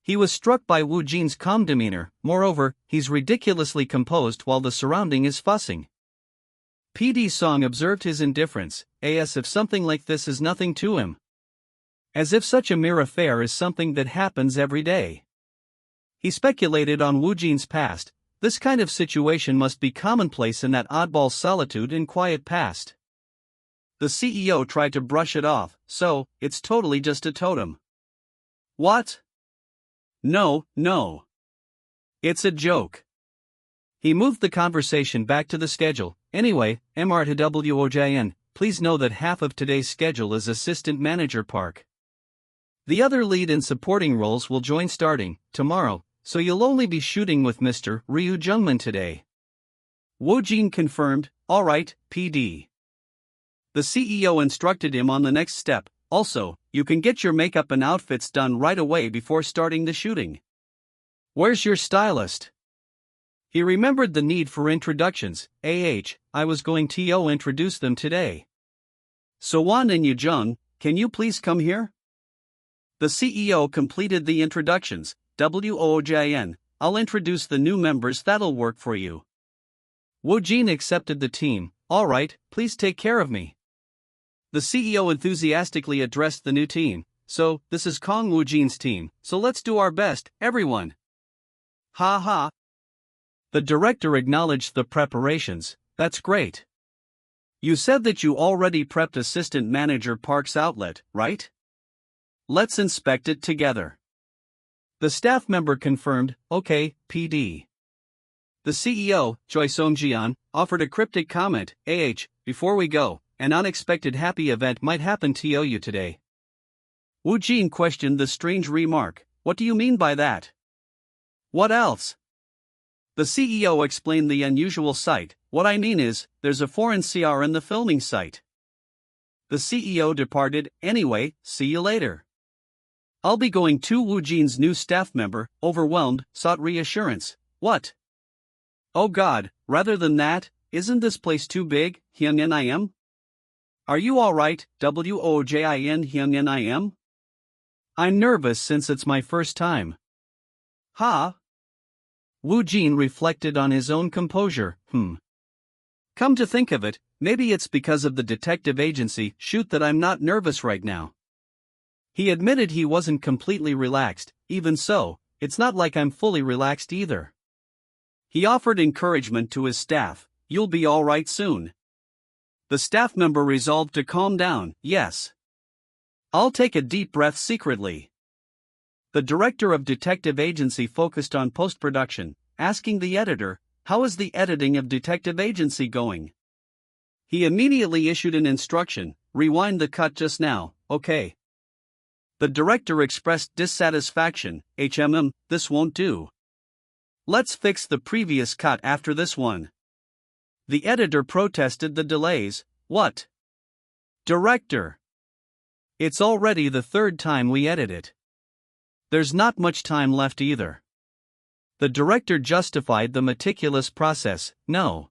He was struck by Woojin's calm demeanor. Moreover, he's ridiculously composed while the surrounding is fussing. PD Song observed his indifference, as if something like this is nothing to him. As if such a mere affair is something that happens every day. He speculated on Woojin's past. This kind of situation must be commonplace in that oddball solitude and quiet past. The CEO tried to brush it off, so, it's totally just a totem. What? No. It's a joke. He moved the conversation back to the schedule. Anyway, MR2WOJN, please know that half of today's schedule is Assistant Manager Park. The other lead and supporting roles will join starting tomorrow, so you'll only be shooting with Mr. Ryu Jungman today. Woojin confirmed, alright, PD. The CEO instructed him on the next step. Also, you can get your makeup and outfits done right away before starting the shooting. Where's your stylist? He remembered the need for introductions. I was going to introduce them today. So-won and Yoo-jung, can you please come here? The CEO completed the introductions. WOJN, I'll introduce the new members, that'll work for you. Woojin accepted the team. Alright, please take care of me. The CEO enthusiastically addressed the new team. So, this is Kang Woojin's team, so let's do our best, everyone. Ha ha. The director acknowledged the preparations. That's great. You said that you already prepped Assistant Manager Park's outlet, right? Let's inspect it together. The staff member confirmed, okay, PD. The CEO, Choi Song-jian, offered a cryptic comment. Before we go, an unexpected happy event might happen to you today. Woojin questioned the strange remark. What do you mean by that? What else? The CEO explained the unusual sight. What I mean is, there's a foreign CR in the filming site. The CEO departed. Anyway, see you later. I'll be going to. Woojin's new staff member, overwhelmed, sought reassurance. What? Oh God, rather than that, isn't this place too big, Hyungnam? Are you alright, WOJIN Hyungnam? I'm nervous since it's my first time. Ha? Woojin reflected on his own composure. Come to think of it, maybe it's because of the detective agency shoot that I'm not nervous right now. He admitted he wasn't completely relaxed. Even so, it's not like I'm fully relaxed either. He offered encouragement to his staff. You'll be alright soon. The staff member resolved to calm down. Yes. I'll take a deep breath secretly. The director of detective agency focused on post-production, asking the editor, how is the editing of detective agency going? He immediately issued an instruction, rewind the cut just now, okay. The director expressed dissatisfaction. This won't do. Let's fix the previous cut after this one. The editor protested the delays. What? Director. It's already the third time we edit it. There's not much time left either. The director justified the meticulous process. No.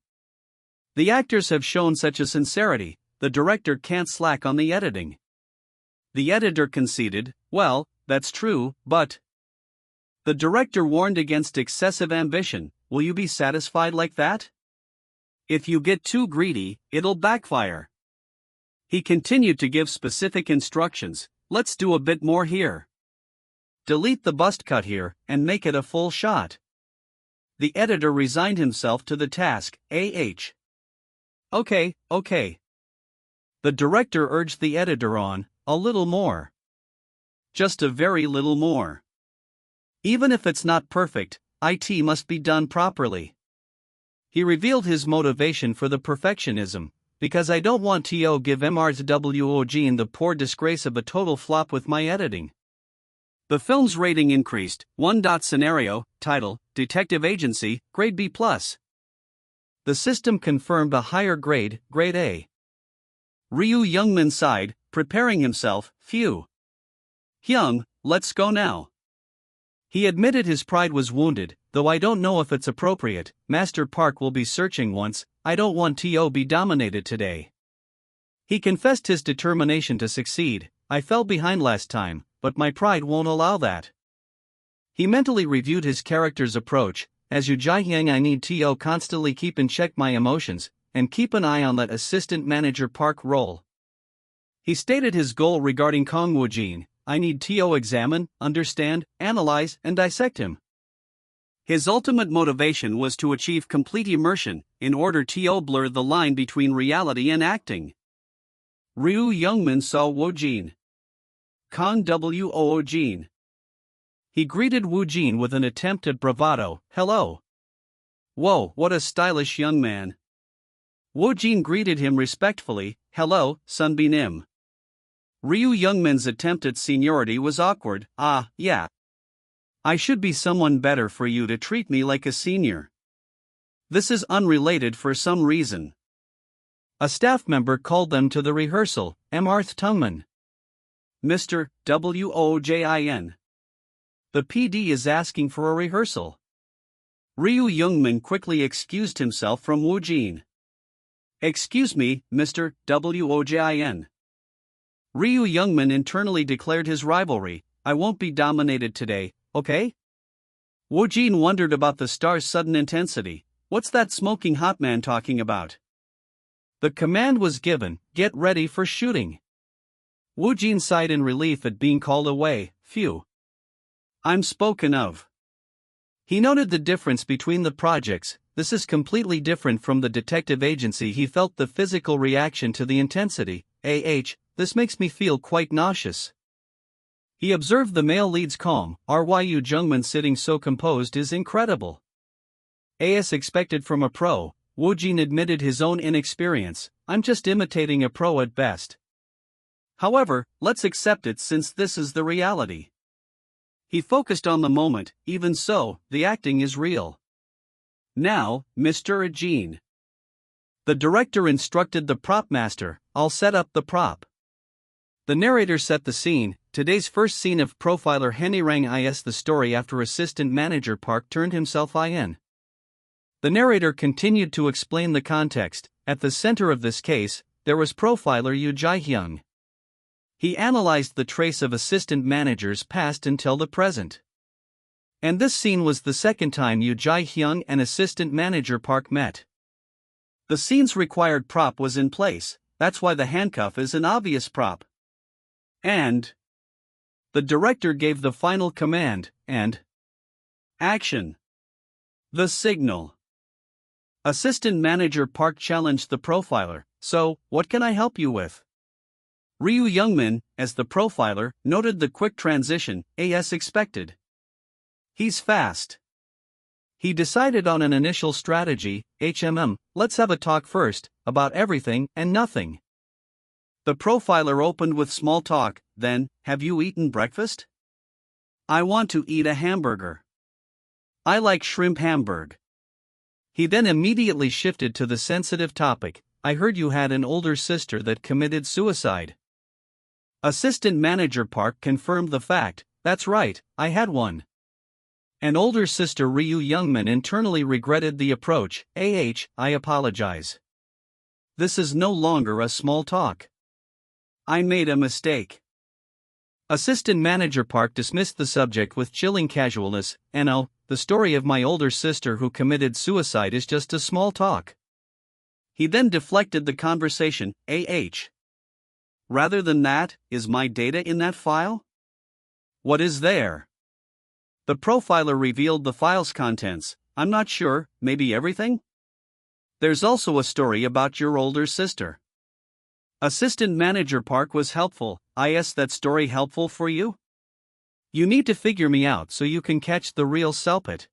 The actors have shown such a sincerity, the director can't slack on the editing. The editor conceded, well, that's true, but... The director warned against excessive ambition. Will you be satisfied like that? If you get too greedy, it'll backfire. He continued to give specific instructions. Let's do a bit more here. Delete the bust cut here, and make it a full shot. The editor resigned himself to the task. Okay. The director urged the editor on, a little more. Just a very little more. Even if it's not perfect, it must be done properly. He revealed his motivation for the perfectionism, because I don't want to give MRWOG the poor disgrace of a total flop with my editing. The film's rating increased. Scenario, title, Detective Agency, grade B+. The system confirmed a higher grade, grade A. Ryu Jungman sighed, preparing himself. Phew. Hyung, let's go now. He admitted his pride was wounded, though I don't know if it's appropriate. Master Park will be searching once, I don't want to be dominated today. He confessed his determination to succeed. I fell behind last time, but my pride won't allow that. He mentally reviewed his character's approach. As Yu Jae-hyung, I need to constantly keep in check my emotions, and keep an eye on that assistant manager Park role. He stated his goal regarding Kang Woojin. I need to examine, understand, analyze, and dissect him. His ultimate motivation was to achieve complete immersion, in order to blur the line between reality and acting. Ryu Youngmin saw Woojin. Kang Woojin. He greeted Woojin with an attempt at bravado. Hello. Whoa, what a stylish young man. Woojin greeted him respectfully. Hello, Sunbinim. Ryu Youngmin's attempt at seniority was awkward. Ah, yeah. I should be someone better for you to treat me like a senior. This is unrelated for some reason. A staff member called them to the rehearsal. Marth Tungman. Mr. Woojin. The PD is asking for a rehearsal. Ryu Youngmin quickly excused himself from Woojin. Excuse me, Mr. Woojin. Ryu Youngmin internally declared his rivalry. I won't be dominated today, okay? Woojin wondered about the star's sudden intensity. What's that smoking hot man talking about? The command was given, get ready for shooting. Woojin sighed in relief at being called away. Phew. I'm spoken of. He noted the difference between the projects. This is completely different from the detective agency. He felt the physical reaction to the intensity. This makes me feel quite nauseous. He observed the male lead's calm. Ryu Jungman sitting so composed is incredible. As expected from a pro, Woojin admitted his own inexperience. I'm just imitating a pro at best. However, let's accept it since this is the reality. He focused on the moment. Even so, the acting is real. Now, Mr. Ajin. The director instructed the prop master, I'll set up the prop. The narrator set the scene. Today's first scene of profiler Henny Rang is the story after assistant manager Park turned himself in. The narrator continued to explain the context. At the center of this case, there was profiler Yu Jae-hyung. He analyzed the trace of assistant managers past until the present. And this scene was the second time Yu Jae-hyung and assistant manager Park met. The scene's required prop was in place, that's why the handcuff is an obvious prop. And the director gave the final command, and action. The signal. Assistant manager Park challenged the profiler, so, what can I help you with? Ryu Youngmin, as the profiler, noted the quick transition, as expected. He's fast. He decided on an initial strategy, let's have a talk first, about everything and nothing. The profiler opened with small talk, then, have you eaten breakfast? I want to eat a hamburger. I like shrimp hamburg. He then immediately shifted to the sensitive topic, I heard you had an older sister that committed suicide. Assistant manager Park confirmed the fact, that's right, I had one. An older sister. Ryu Youngmin internally regretted the approach, I apologize. This is no longer a small talk. I made a mistake. Assistant manager Park dismissed the subject with chilling casualness, the story of my older sister who committed suicide is just a small talk. He then deflected the conversation, Rather than that, is my data in that file? What is there? The profiler revealed the file's contents. I'm not sure, maybe everything? There's also a story about your older sister. Assistant manager Park was helpful. Is that story helpful for you? You need to figure me out so you can catch the real Selpit.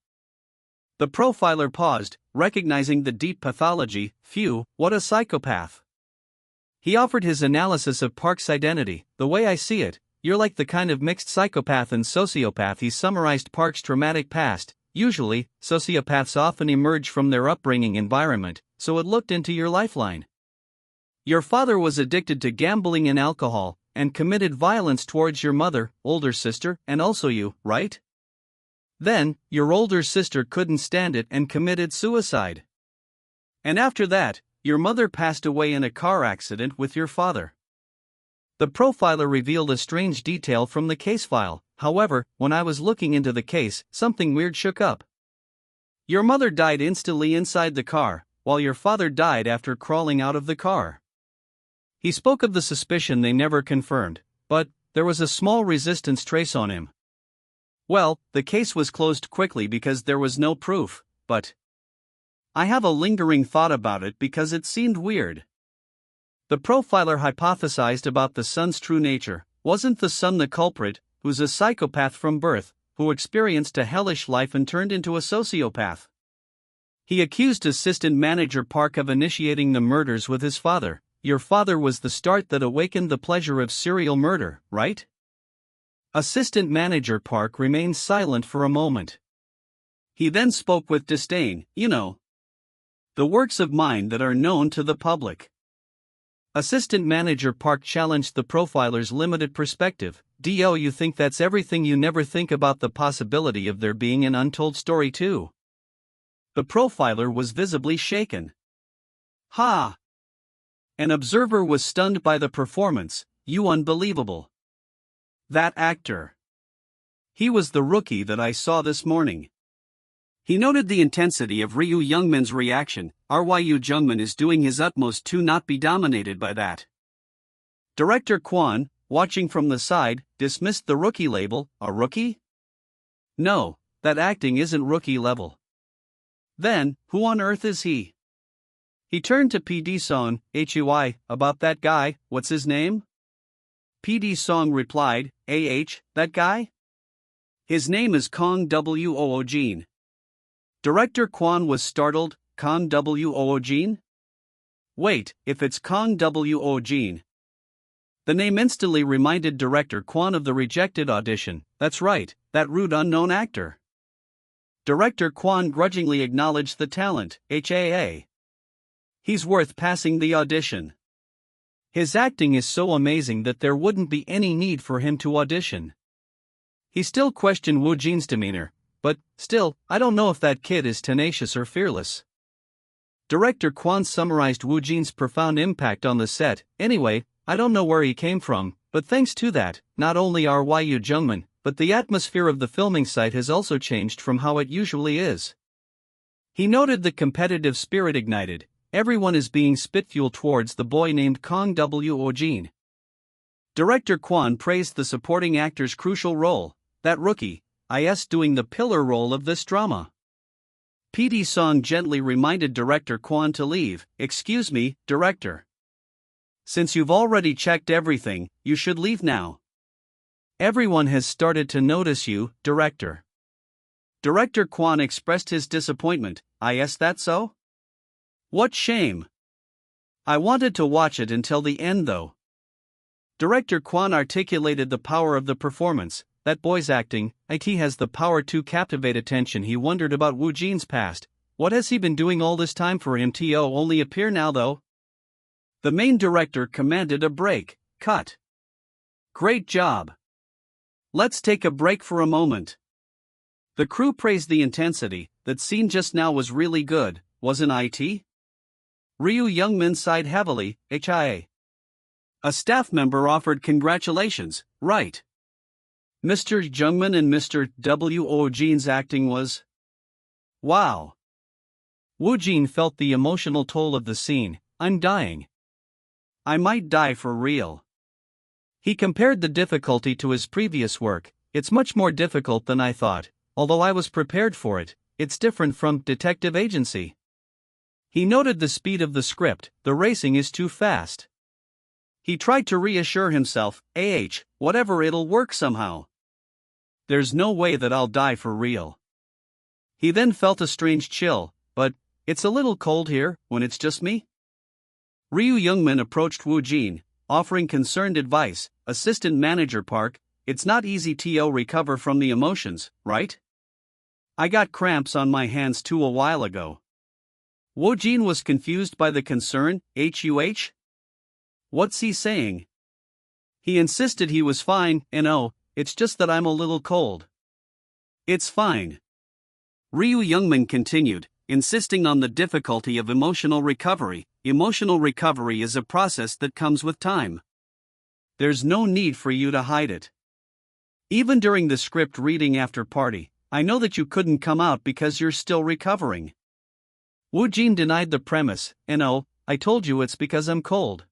The profiler paused, recognizing the deep pathology. Phew, what a psychopath. He offered his analysis of Park's identity. The way I see it, you're like the kind of mixed psychopath and sociopath. He summarized Park's traumatic past. Usually, sociopaths often emerge from their upbringing environment, so it looked into your lifeline. Your father was addicted to gambling and alcohol, and committed violence towards your mother, older sister, and also you, right? Then, your older sister couldn't stand it and committed suicide. And after that, Your mother passed away in a car accident with your father. The profiler revealed a strange detail from the case file. However, when I was looking into the case, something weird shook up. Your mother died instantly inside the car, while your father died after crawling out of the car. He spoke of the suspicion they never confirmed, but there was a small resistance trace on him. Well, the case was closed quickly because there was no proof, but I have a lingering thought about it because it seemed weird. The profiler hypothesized about the son's true nature. Wasn't the son the culprit, who's a psychopath from birth, who experienced a hellish life and turned into a sociopath? He accused Assistant Manager Park of initiating the murders with his father. Your father was the start that awakened the pleasure of serial murder, right? Assistant Manager Park remained silent for a moment. He then spoke with disdain. You know, the works of mine that are known to the public. Assistant Manager Park challenged the profiler's limited perspective. Do you think that's everything? You never think about the possibility of there being an untold story too? The profiler was visibly shaken. Ha! An observer was stunned by the performance. You unbelievable. That actor. He was the rookie that I saw this morning. He noted the intensity of Ryu Youngmin's reaction. Ryu Youngmin is doing his utmost to not be dominated by that. Director Kwon, watching from the side, dismissed the rookie label. A rookie? No, that acting isn't rookie level. Then, who on earth is he? He turned to PD Song. HUI, about that guy, what's his name? PD Song replied, that guy? His name is Kang Woojin. Director Kwon was startled. Kang Woojin? Wait, if it's Kang Woojin. The name instantly reminded Director Kwon of the rejected audition. That's right, that rude unknown actor. Director Kwon grudgingly acknowledged the talent. HAA. He's worth passing the audition. His acting is so amazing that there wouldn't be any need for him to audition. He still questioned Woojin's demeanor, but, still, I don't know if that kid is tenacious or fearless. Director Kwon summarized Woojin's profound impact on the set. Anyway, I don't know where he came from, but thanks to that, not only Ryu Youngmin, but the atmosphere of the filming site has also changed from how it usually is. He noted the competitive spirit ignited. Everyone is being spitfuel towards the boy named Kang Woojin. Director Kwon praised the supporting actor's crucial role. That rookie, is doing the pillar role of this drama. PD Song gently reminded Director Kwon to leave. Excuse me, Director. Since you've already checked everything, you should leave now. Everyone has started to notice you, Director. Director Kwon expressed his disappointment. Is that so? What shame. I wanted to watch it until the end though. Director Kwon articulated the power of the performance. That boy's acting, has the power to captivate attention. He wondered about Woojin's past. What has he been doing all this time for him to only appear now though? The main director commanded a break. Cut. Great job. Let's take a break for a moment. The crew praised the intensity. That scene just now was really good, wasn't it? Ryu Youngmin sighed heavily. HIA. A staff member offered congratulations, right? Mr. Youngmin and Mr. Woojin's acting was... wow. Woojin felt the emotional toll of the scene. I'm dying. I might die for real. He compared the difficulty to his previous work. It's much more difficult than I thought, although I was prepared for it. It's different from Detective Agency. He noted the speed of the script. The racing is too fast. He tried to reassure himself. Whatever, it'll work somehow. There's no way that I'll die for real. He then felt a strange chill. But, it's a little cold here, when it's just me? Ryu Youngmin approached Woojin, offering concerned advice. Assistant Manager Park, it's not easy to recover from the emotions, right? I got cramps on my hands too a while ago. Woojin was confused by the concern. What's he saying? He insisted he was fine. It's just that I'm a little cold. It's fine. Ryu Youngmin continued, insisting on the difficulty of emotional recovery. Emotional recovery is a process that comes with time. There's no need for you to hide it. Even during the script reading after party, I know that you couldn't come out because you're still recovering. Woojin denied the premise, and oh, I told you it's because I'm cold.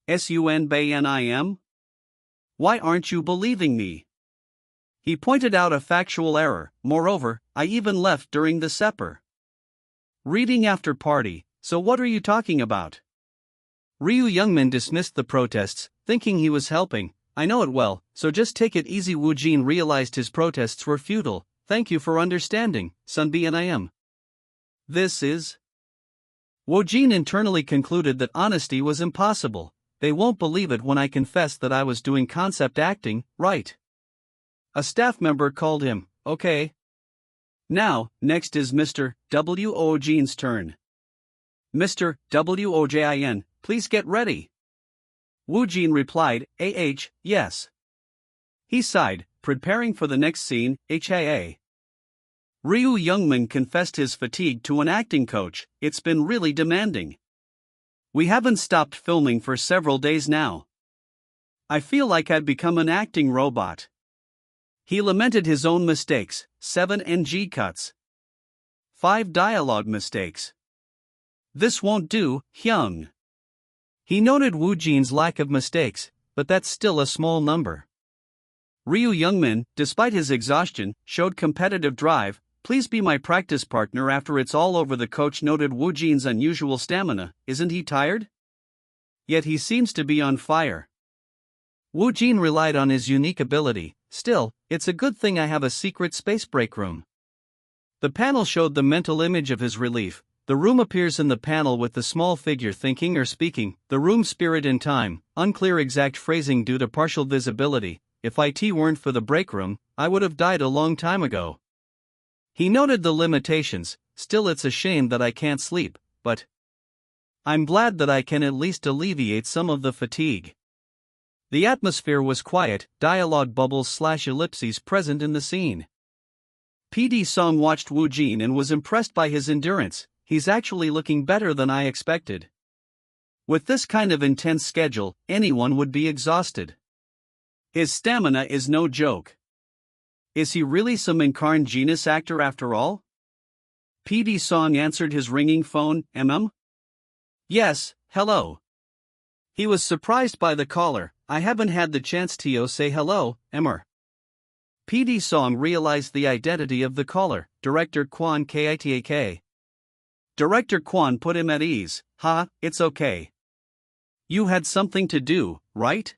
Sunbanim? Why aren't you believing me? He pointed out a factual error. Moreover, I even left during the supper. Reading after party, so what are you talking about? Ryu Youngmin dismissed the protests, thinking he was helping. I know it well, so just take it easy. Woojin realized his protests were futile. Thank you for understanding, Sunbanim. This is... Woojin internally concluded that honesty was impossible. They won't believe it when I confess that I was doing concept acting, right? A staff member called him. Okay. Now, next is Mr. Woojin's turn. Mr. Woojin, please get ready. Woojin replied, yes. He sighed, preparing for the next scene, HIA. Ryu Youngmin confessed his fatigue to an acting coach. It's been really demanding. We haven't stopped filming for several days now. I feel like I'd become an acting robot. He lamented his own mistakes, 7 NG cuts. 5 dialogue mistakes. This won't do, Hyung. He noted Woojin's lack of mistakes, but that's still a small number. Ryu Youngmin, despite his exhaustion, showed competitive drive. Please be my practice partner after it's all over. The coach noted Woojin's unusual stamina. Isn't he tired? Yet he seems to be on fire. Woojin relied on his unique ability. Still, it's a good thing I have a secret space break room. The panel showed the mental image of his relief. The room appears in the panel with the small figure thinking or speaking. The room spirit in time, unclear exact phrasing due to partial visibility. If it weren't for the break room, I would have died a long time ago. He noted the limitations. Still, it's a shame that I can't sleep, but I'm glad that I can at least alleviate some of the fatigue. The atmosphere was quiet, dialogue bubbles/ellipses present in the scene. PD Song watched Woojin and was impressed by his endurance. He's actually looking better than I expected. With this kind of intense schedule, anyone would be exhausted. His stamina is no joke. Is he really some incarnate genius actor after all? PD Song answered his ringing phone. Yes, hello. He was surprised by the caller. I haven't had the chance to say hello, Emmer. PD Song realized the identity of the caller, Director Kwon Kitak. Director Kwon put him at ease. It's okay. You had something to do, right?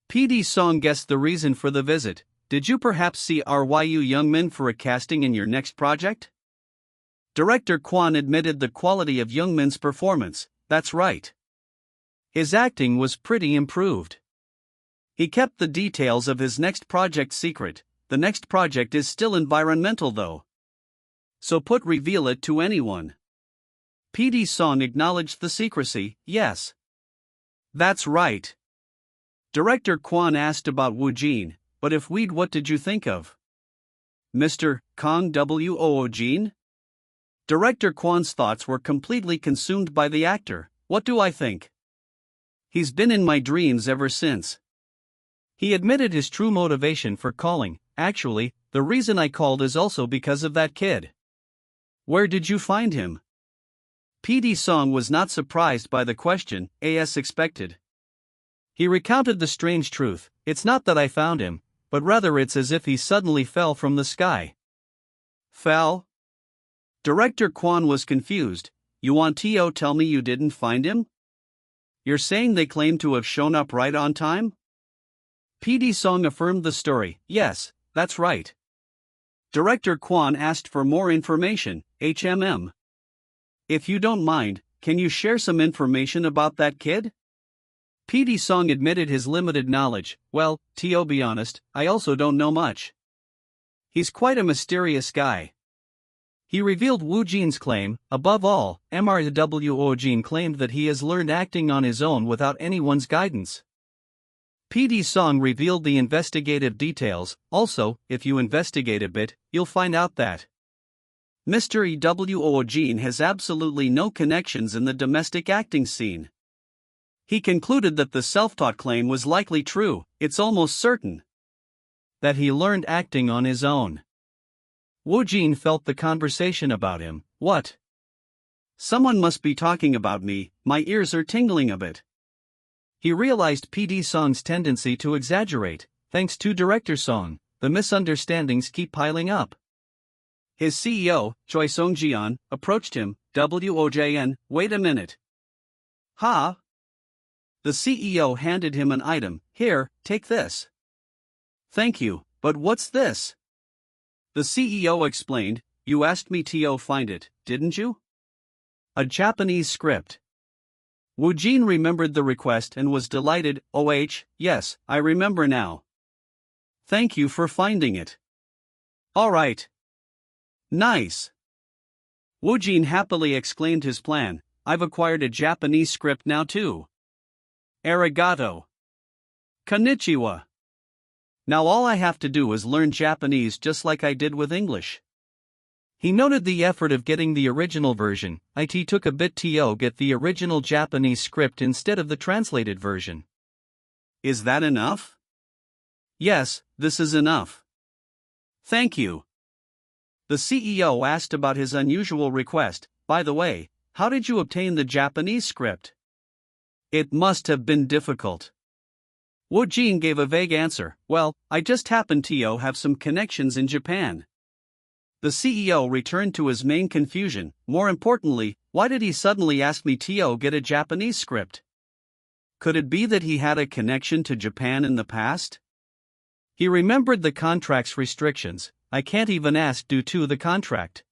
PD Song guessed the reason for the visit. Did you perhaps see Ryu Youngmin for a casting in your next project? Director Kwon admitted the quality of Youngmin's performance. That's right. His acting was pretty improved. He kept the details of his next project secret. The next project is still environmental though. So reveal it to anyone. PD Song acknowledged the secrecy. Yes. That's right. Director Kwon asked about Woojin. But if we'd, what did you think of Mr. Kang Woojin? Director Kwon's thoughts were completely consumed by the actor. What do I think? He's been in my dreams ever since. He admitted his true motivation for calling. Actually, the reason I called is also because of that kid. Where did you find him? PD Song was not surprised by the question, as expected. He recounted the strange truth. It's not that I found him, but rather it's as if he suddenly fell from the sky. Fell? Director Kwon was confused. You want to tell me you didn't find him? You're saying they claim to have shown up right on time? PD Song affirmed the story. Yes, that's right. Director Kwon asked for more information. If you don't mind, can you share some information about that kid? PD Song admitted his limited knowledge. Well, to be honest, I also don't know much. He's quite a mysterious guy. He revealed Woojin's claim. Above all, Woojin claimed that he has learned acting on his own without anyone's guidance. PD Song revealed the investigative details. Also, if you investigate a bit, you'll find out that Mr. Woojin has absolutely no connections in the domestic acting scene. He concluded that the self-taught claim was likely true. It's almost certain that he learned acting on his own. Woojin felt the conversation about him. What? Someone must be talking about me, my ears are tingling a bit. He realized PD Song's tendency to exaggerate. Thanks to director Song, the misunderstandings keep piling up. His CEO, Choi Song-jian, approached him. Woojin, wait a minute. Ha? The CEO handed him an item. Here, take this. Thank you, but what's this? The CEO explained. You asked me to find it, didn't you? A Japanese script. Woojin remembered the request and was delighted. Yes, I remember now. Thank you for finding it. Alright. Nice. Woojin happily exclaimed his plan. I've acquired a Japanese script now too. Arigato. Konnichiwa. Now all I have to do is learn Japanese just like I did with English. He noted the effort of getting the original version. It took a bit to get the original Japanese script instead of the translated version. Is that enough? Yes, this is enough. Thank you. The CEO asked about his unusual request. By the way, how did you obtain the Japanese script? It must have been difficult. Woojin gave a vague answer. Well, I just happened to have some connections in Japan. The CEO returned to his main confusion. More importantly, why did he suddenly ask me to get a Japanese script? Could it be that he had a connection to Japan in the past? He remembered the contract's restrictions. I can't even ask due to the contract.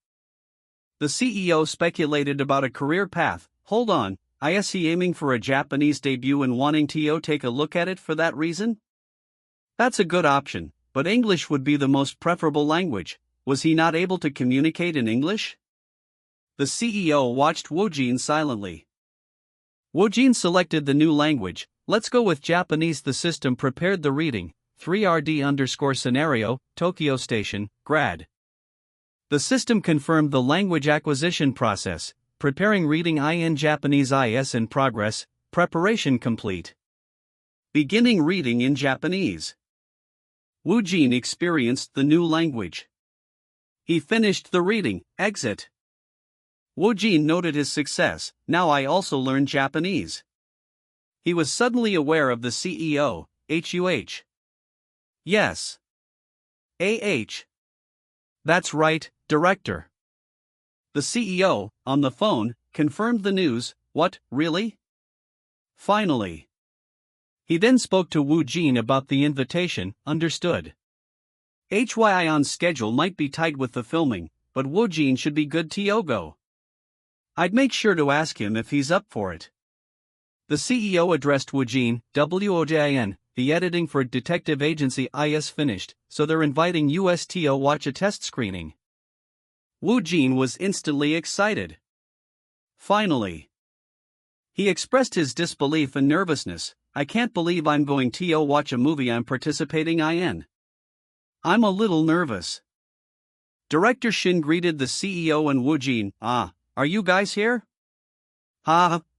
The CEO speculated about a career path. Hold on, is he aiming for a Japanese debut and wanting to take a look at it for that reason? That's a good option, but English would be the most preferable language. Was he not able to communicate in English? The CEO watched Woojin silently. Woojin selected the new language. Let's go with Japanese. The system prepared the reading. 3RD_scenario, Tokyo Station, grad. The system confirmed the language acquisition process, preparing reading in Japanese is in progress, preparation complete. Beginning reading in Japanese. Woojin experienced the new language. He finished the reading, exit. Woojin noted his success. Now I also learned Japanese. He was suddenly aware of the CEO, HUH. Yes. That's right, director. The CEO, on the phone, confirmed the news. What, really? Finally. He then spoke to Woojin about the invitation. Understood. HYION's schedule might be tight with the filming, but Woojin should be good to go. I'd make sure to ask him if he's up for it. The CEO addressed Woojin. Woojin, the editing for Detective Agency is finished, so they're inviting us to watch a test screening. Woojin was instantly excited. Finally. He expressed his disbelief and nervousness. I can't believe I'm going to watch a movie I'm participating in. I'm a little nervous. Director Shin greeted the CEO and Woojin. Are you guys here?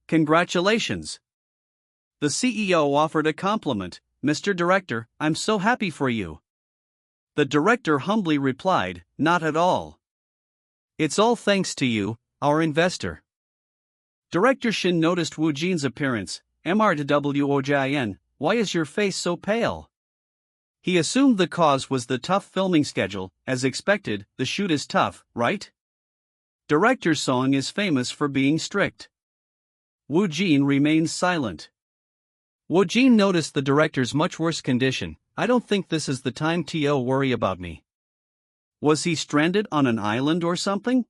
Congratulations. The CEO offered a compliment. Mr. Director, I'm so happy for you. The director humbly replied, not at all. It's all thanks to you, our investor. Director Shin noticed Woojin's appearance. Woojin, why is your face so pale? He assumed the cause was the tough filming schedule. As expected, the shoot is tough, right? Director Song is famous for being strict. Woojin remained silent. Woojin noticed the director's much worse condition. I don't think this is the time to worry about me. Was he stranded on an island or something?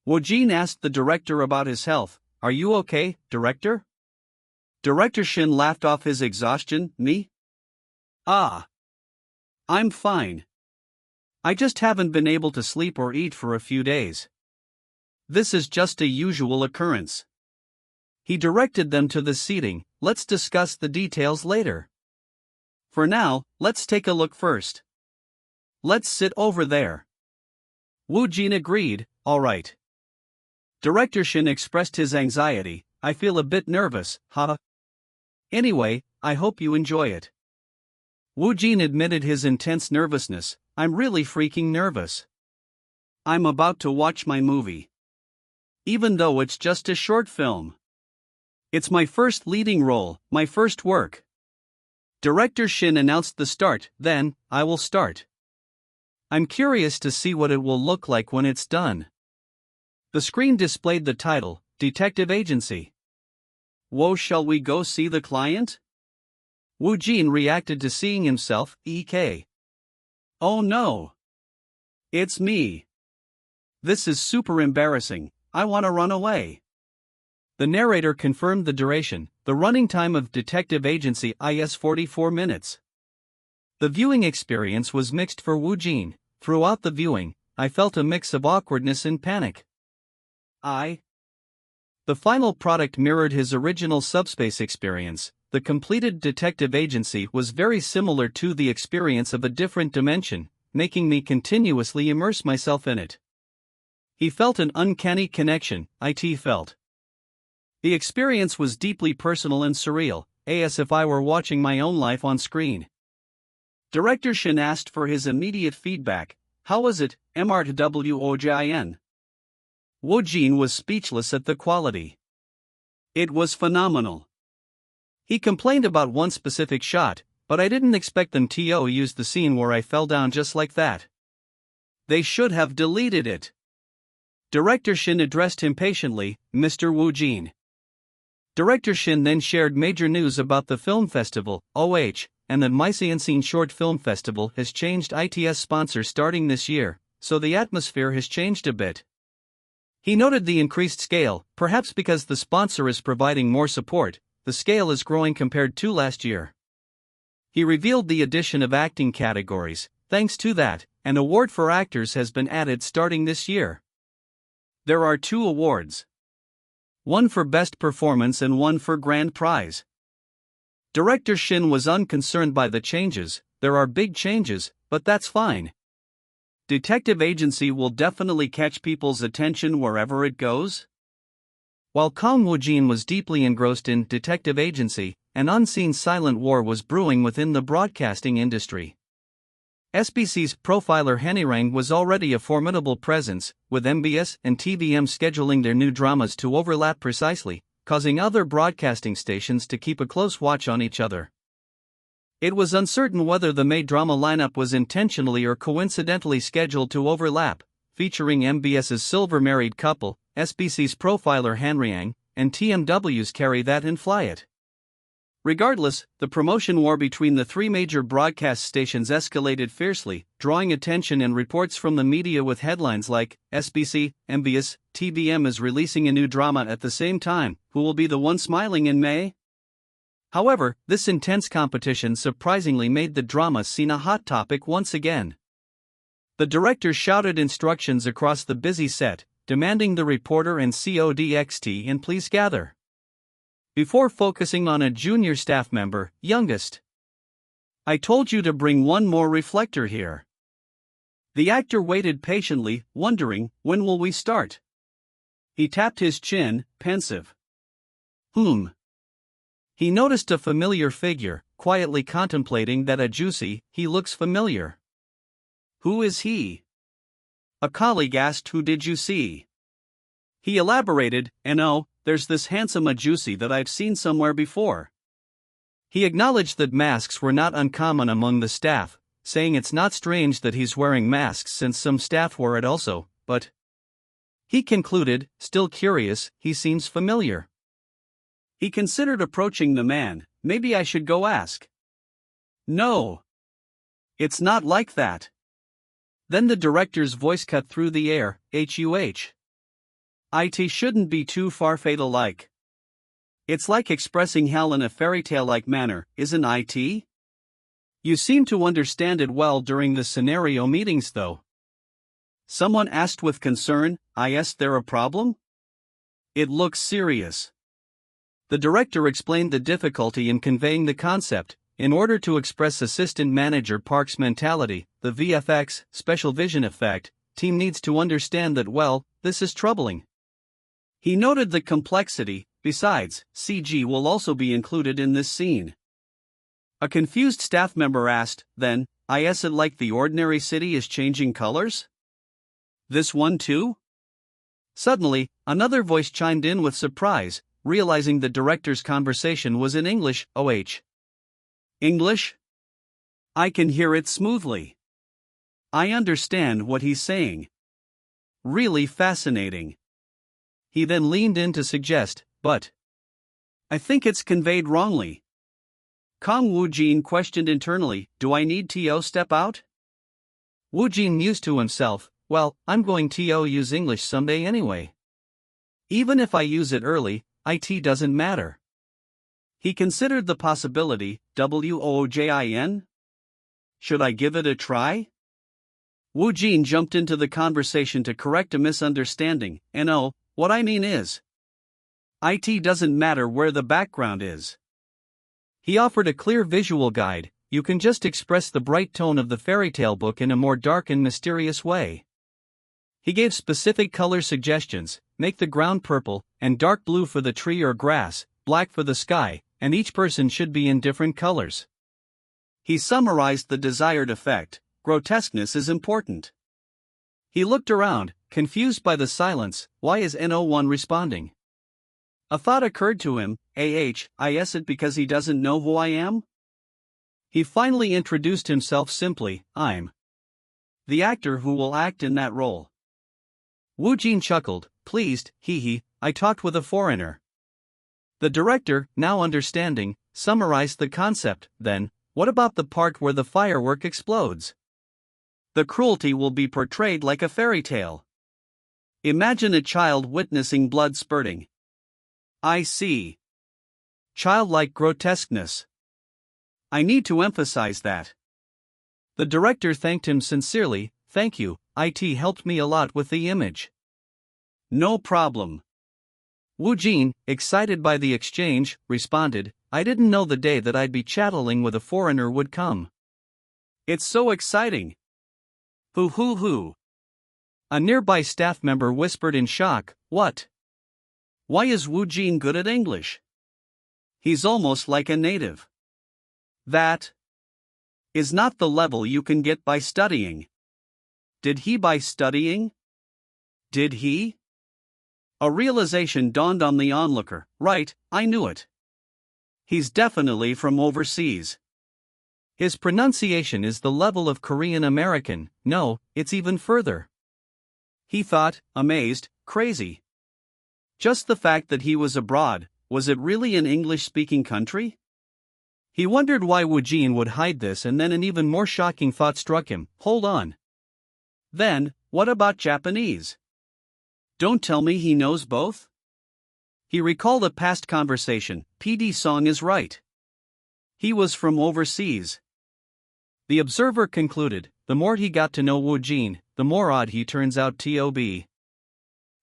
Woojin asked the director about his health. Are you okay, director? Director Shin laughed off his exhaustion. Me? I'm fine. I just haven't been able to sleep or eat for a few days. This is just a usual occurrence. He directed them to the seating. Let's discuss the details later. For now, let's take a look first. Let's sit over there. Woojin agreed, alright. Director Shin expressed his anxiety, I feel a bit nervous, huh? Anyway, I hope you enjoy it. Woojin admitted his intense nervousness, I'm really freaking nervous. I'm about to watch my movie. Even though it's just a short film. It's my first leading role, my first work. Director Shin announced the start, then, I will start. I'm curious to see what it will look like when it's done. The screen displayed the title, Detective Agency. Whoa, shall we go see the client? Woojin reacted to seeing himself, EK. Oh no. It's me. This is super embarrassing, I wanna run away. The narrator confirmed the duration, the running time of Detective Agency is 44 minutes. The viewing experience was mixed for Woojin. Throughout the viewing, I felt a mix of awkwardness and panic. The final product mirrored his original subspace experience. The completed Detective Agency was very similar to the experience of a different dimension, making me continuously immerse myself in it. He felt an uncanny connection, it felt. The experience was deeply personal and surreal, as if I were watching my own life on screen. Director Shin asked for his immediate feedback, how was it, MRTWOJIN? Woojin was speechless at the quality. It was phenomenal. He complained about one specific shot, but I didn't expect them to use the scene where I fell down just like that. They should have deleted it. Director Shin addressed him patiently, Mr. Woojin. Director Shin then shared major news about the film festival, and the Mysiansine Short Film Festival has changed its sponsor starting this year, so the atmosphere has changed a bit. He noted the increased scale, perhaps because the sponsor is providing more support, the scale is growing compared to last year. He revealed the addition of acting categories. Thanks to that, an award for actors has been added starting this year. There are 2 awards. One for Best Performance and one for Grand Prize. Director Shin was unconcerned by the changes. There are big changes, but that's fine. Detective Agency will definitely catch people's attention wherever it goes. While Kang Woojin was deeply engrossed in Detective Agency, an unseen silent war was brewing within the broadcasting industry. SBC's profiler Hanirang was already a formidable presence, with MBS and TVM scheduling their new dramas to overlap precisely, causing other broadcasting stations to keep a close watch on each other. It was uncertain whether the May drama lineup was intentionally or coincidentally scheduled to overlap, featuring MBS's Silver Married Couple, SBC's profiler Hanriang, and TMW's Carry That and Fly It. Regardless, the promotion war between the 3 major broadcast stations escalated fiercely, drawing attention and reports from the media with headlines like, SBC, MBS, TVM is releasing a new drama at the same time, who will be the one smiling in May? However, this intense competition surprisingly made the drama scene a hot topic once again. The director shouted instructions across the busy set, demanding the reporter and CODXT and please gather. Before focusing on a junior staff member, youngest. I told you to bring one more reflector here. The actor waited patiently, wondering, when will we start? He tapped his chin, pensive. He noticed a familiar figure, quietly contemplating that he looks familiar. Who is he? A colleague asked, who did you see? He elaborated, there's this handsome Ajusi that I've seen somewhere before. He acknowledged that masks were not uncommon among the staff, saying it's not strange that he's wearing masks since some staff wore it also, but he concluded, still curious, he seems familiar. He considered approaching the man, maybe I should go ask. No. It's not like that. Then the director's voice cut through the air, It shouldn't be too far-fate-alike. It's like expressing hell in a fairy-tale-like manner, isn't it? You seem to understand it well during the scenario meetings though. Someone asked with concern, is there a problem? It looks serious. The director explained the difficulty in conveying the concept. In order to express Assistant Manager Park's mentality, the VFX, special vision effect, team needs to understand that this is troubling. He noted the complexity. Besides, CG will also be included in this scene. A confused staff member asked, then, is it like the ordinary city is changing colors? This one too? Suddenly, another voice chimed in with surprise, realizing the director's conversation was in English. English? I can hear it smoothly. I understand what he's saying. Really fascinating. He then leaned in to suggest, but I think it's conveyed wrongly. Kang Woojin questioned internally, do I need to step out? Woojin mused to himself, I'm going to use English someday anyway. Even if I use it early, it doesn't matter. He considered the possibility, WOJIN? Should I give it a try? Woojin jumped into the conversation to correct a misunderstanding, what I mean is, it doesn't matter where the background is. He offered a clear visual guide, you can just express the bright tone of the fairy tale book in a more dark and mysterious way. He gave specific color suggestions, make the ground purple, and dark blue for the tree or grass, black for the sky, and each person should be in different colors. He summarized the desired effect, grotesqueness is important. He looked around, confused by the silence, why is no one responding? A thought occurred to him, is it because he doesn't know who I am? He finally introduced himself simply, I'm the actor who will act in that role. Woojin chuckled, pleased, I talked with a foreigner. The director, now understanding, summarized the concept, then, what about the part where the firework explodes? The cruelty will be portrayed like a fairy tale. Imagine a child witnessing blood spurting. I see. Childlike grotesqueness. I need to emphasize that. The director thanked him sincerely, thank you, it helped me a lot with the image. No problem. Woojin, excited by the exchange, responded, I didn't know the day that I'd be chatting with a foreigner would come. It's so exciting. Hoo. A nearby staff member whispered in shock, what? Why is Woojin good at English? He's almost like a native. That is not the level you can get by studying. Did he by studying? Did he? A realization dawned on the onlooker, right, I knew it. He's definitely from overseas. His pronunciation is the level of Korean American, no, it's even further. He thought, amazed, crazy. Just the fact that he was abroad, was it really an English-speaking country? He wondered why Woojin would hide this, and then an even more shocking thought struck him, hold on. Then, what about Japanese? Don't tell me he knows both? He recalled a past conversation, PD Song is right. He was from overseas. The observer concluded, the more he got to know Woojin, the more odd he turns out to be.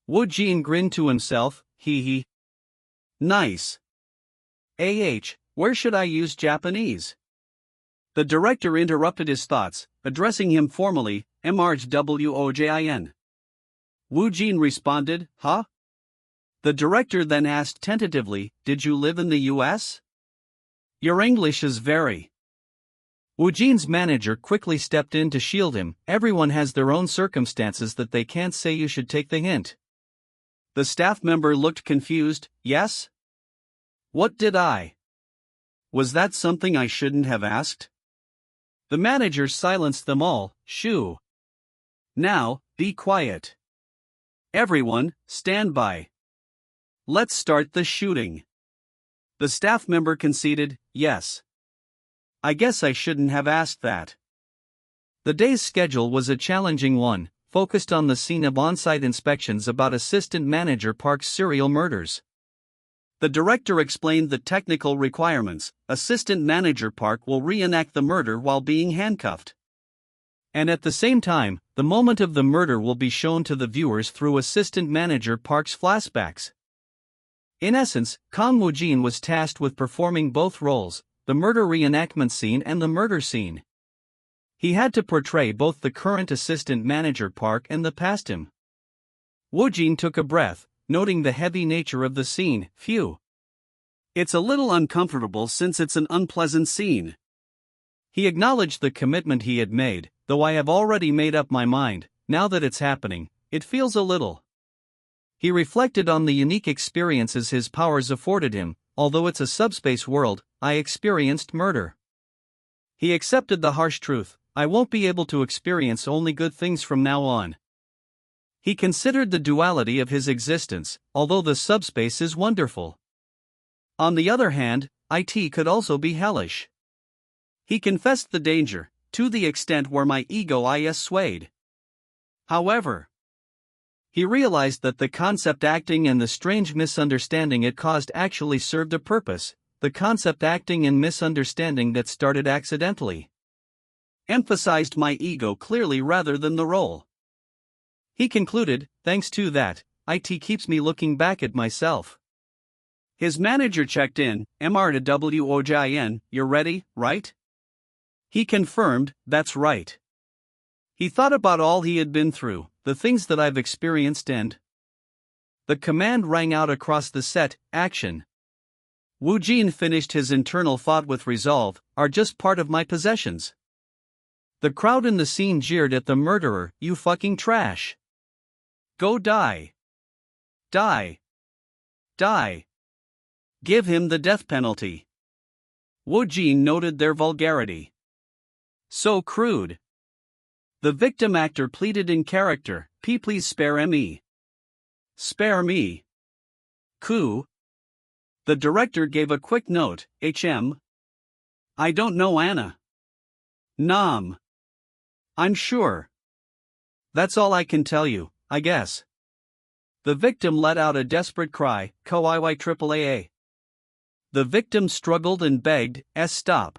Woojin grinned to himself, Nice. Where should I use Japanese? The director interrupted his thoughts, addressing him formally, MRWOJIN. Woojin responded, huh? The director then asked tentatively, did you live in the US? Your English is very. Woojin's manager quickly stepped in to shield him, everyone has their own circumstances that they can't say you should take the hint. The staff member looked confused, yes? What did I? Was that something I shouldn't have asked? The manager silenced them all, shoo. Now, be quiet. Everyone, stand by. Let's start the shooting. The staff member conceded, yes. I guess I shouldn't have asked that. The day's schedule was a challenging one, focused on the scene of on-site inspections about Assistant Manager Park's serial murders. The director explained the technical requirements. Assistant Manager Park will reenact the murder while being handcuffed. And at the same time, the moment of the murder will be shown to the viewers through Assistant Manager Park's flashbacks. In essence, Kang Woojin was tasked with performing both roles, the murder reenactment scene and the murder scene. He had to portray both the current assistant manager Park and the past him. Woojin took a breath, noting the heavy nature of the scene. Phew. It's a little uncomfortable since it's an unpleasant scene. He acknowledged the commitment he had made, though I have already made up my mind. Now that it's happening, it feels a little. He reflected on the unique experiences his powers afforded him. Although it's a subspace world, I experienced murder. He accepted the harsh truth. I won't be able to experience only good things from now on. He considered the duality of his existence, although the subspace is wonderful. On the other hand, it could also be hellish. He confessed the danger, to the extent where my ego is swayed. However, he realized that the concept acting and the strange misunderstanding it caused actually served a purpose, the concept acting and misunderstanding that started accidentally emphasized my ego clearly rather than the role. He concluded, thanks to that, it keeps me looking back at myself. His manager checked in, Woojin, you're ready, right? He confirmed, that's right. He thought about all he had been through, the things that I've experienced and... The command rang out across the set, action. Woojin finished his internal thought with resolve, are just part of my possessions. The crowd in the scene jeered at the murderer, you fucking trash. Go die. Die. Die. Give him the death penalty. Woojin noted their vulgarity. So crude. The victim actor pleaded in character, please spare me. Spare me. Coup. The director gave a quick note, I don't know Anna. Nam. I'm sure. That's all I can tell you, I guess. The victim let out a desperate cry, KOIYAAA. The victim struggled and begged, stop.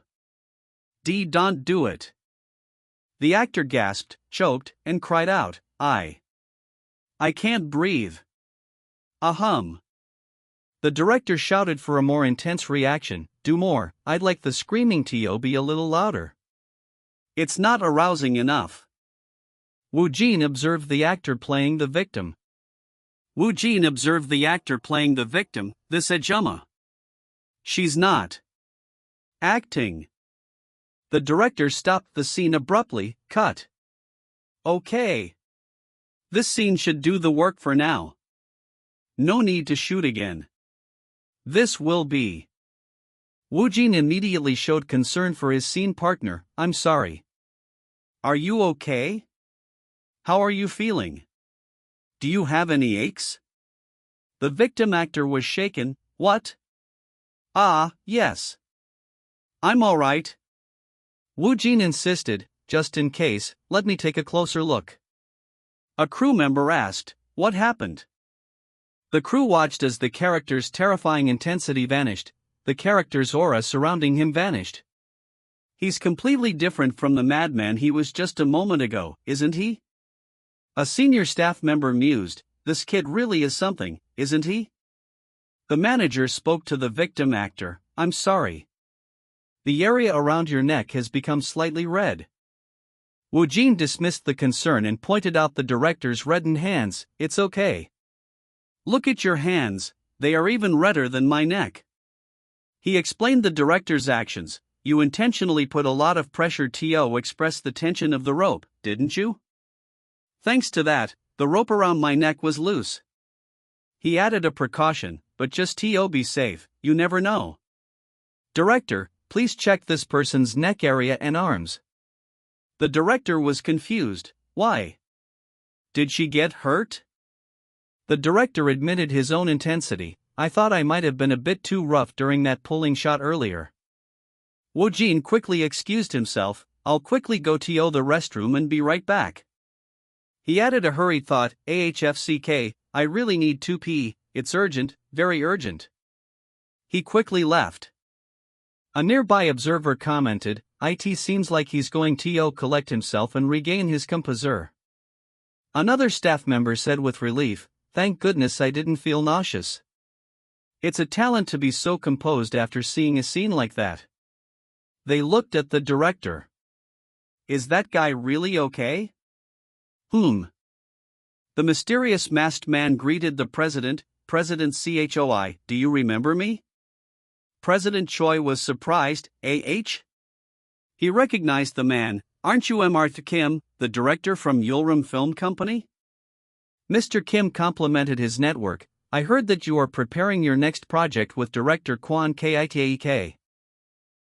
Don't do it. The actor gasped, choked, and cried out, I can't breathe. Ahem. The director shouted for a more intense reaction, do more, I'd like the screaming to be a little louder. It's not arousing enough. Woojin observed the actor playing the victim. This Ajuma. She's not acting. The director stopped the scene abruptly, cut. Okay. This scene should do the work for now. No need to shoot again. This will be. Woojin immediately showed concern for his scene partner, I'm sorry. Are you okay? How are you feeling? Do you have any aches? The victim actor was shaken, what? Yes. I'm alright. Woojin insisted, just in case, let me take a closer look. A crew member asked, what happened? The crew watched as the character's terrifying intensity vanished, the character's aura surrounding him vanished. He's completely different from the madman he was just a moment ago, isn't he? A senior staff member mused, this kid really is something, isn't he? The manager spoke to the victim actor, I'm sorry. The area around your neck has become slightly red. Woojin dismissed the concern and pointed out the director's reddened hands, it's okay. Look at your hands, they are even redder than my neck. He explained the director's actions, you intentionally put a lot of pressure to express the tension of the rope, didn't you? Thanks to that, the rope around my neck was loose. He added a precaution, but just to be safe, you never know. Director, please check this person's neck area and arms. The director was confused, why? Did she get hurt? The director admitted his own intensity, I thought I might have been a bit too rough during that pulling shot earlier. Woojin quickly excused himself, I'll quickly go to the restroom and be right back. He added a hurried thought, AHFCK, I really need to pee, it's urgent, very urgent. He quickly left. A nearby observer commented, it seems like he's going to collect himself and regain his composure. Another staff member said with relief, thank goodness I didn't feel nauseous. It's a talent to be so composed after seeing a scene like that. They looked at the director. Is that guy really okay? The mysterious masked man greeted the president, President Choi, do you remember me? President Choi was surprised, He recognized the man. Aren't you Mr. Kim, the director from Yulram Film Company? Mr. Kim complimented his network. I heard that you are preparing your next project with director Kwon Kitek.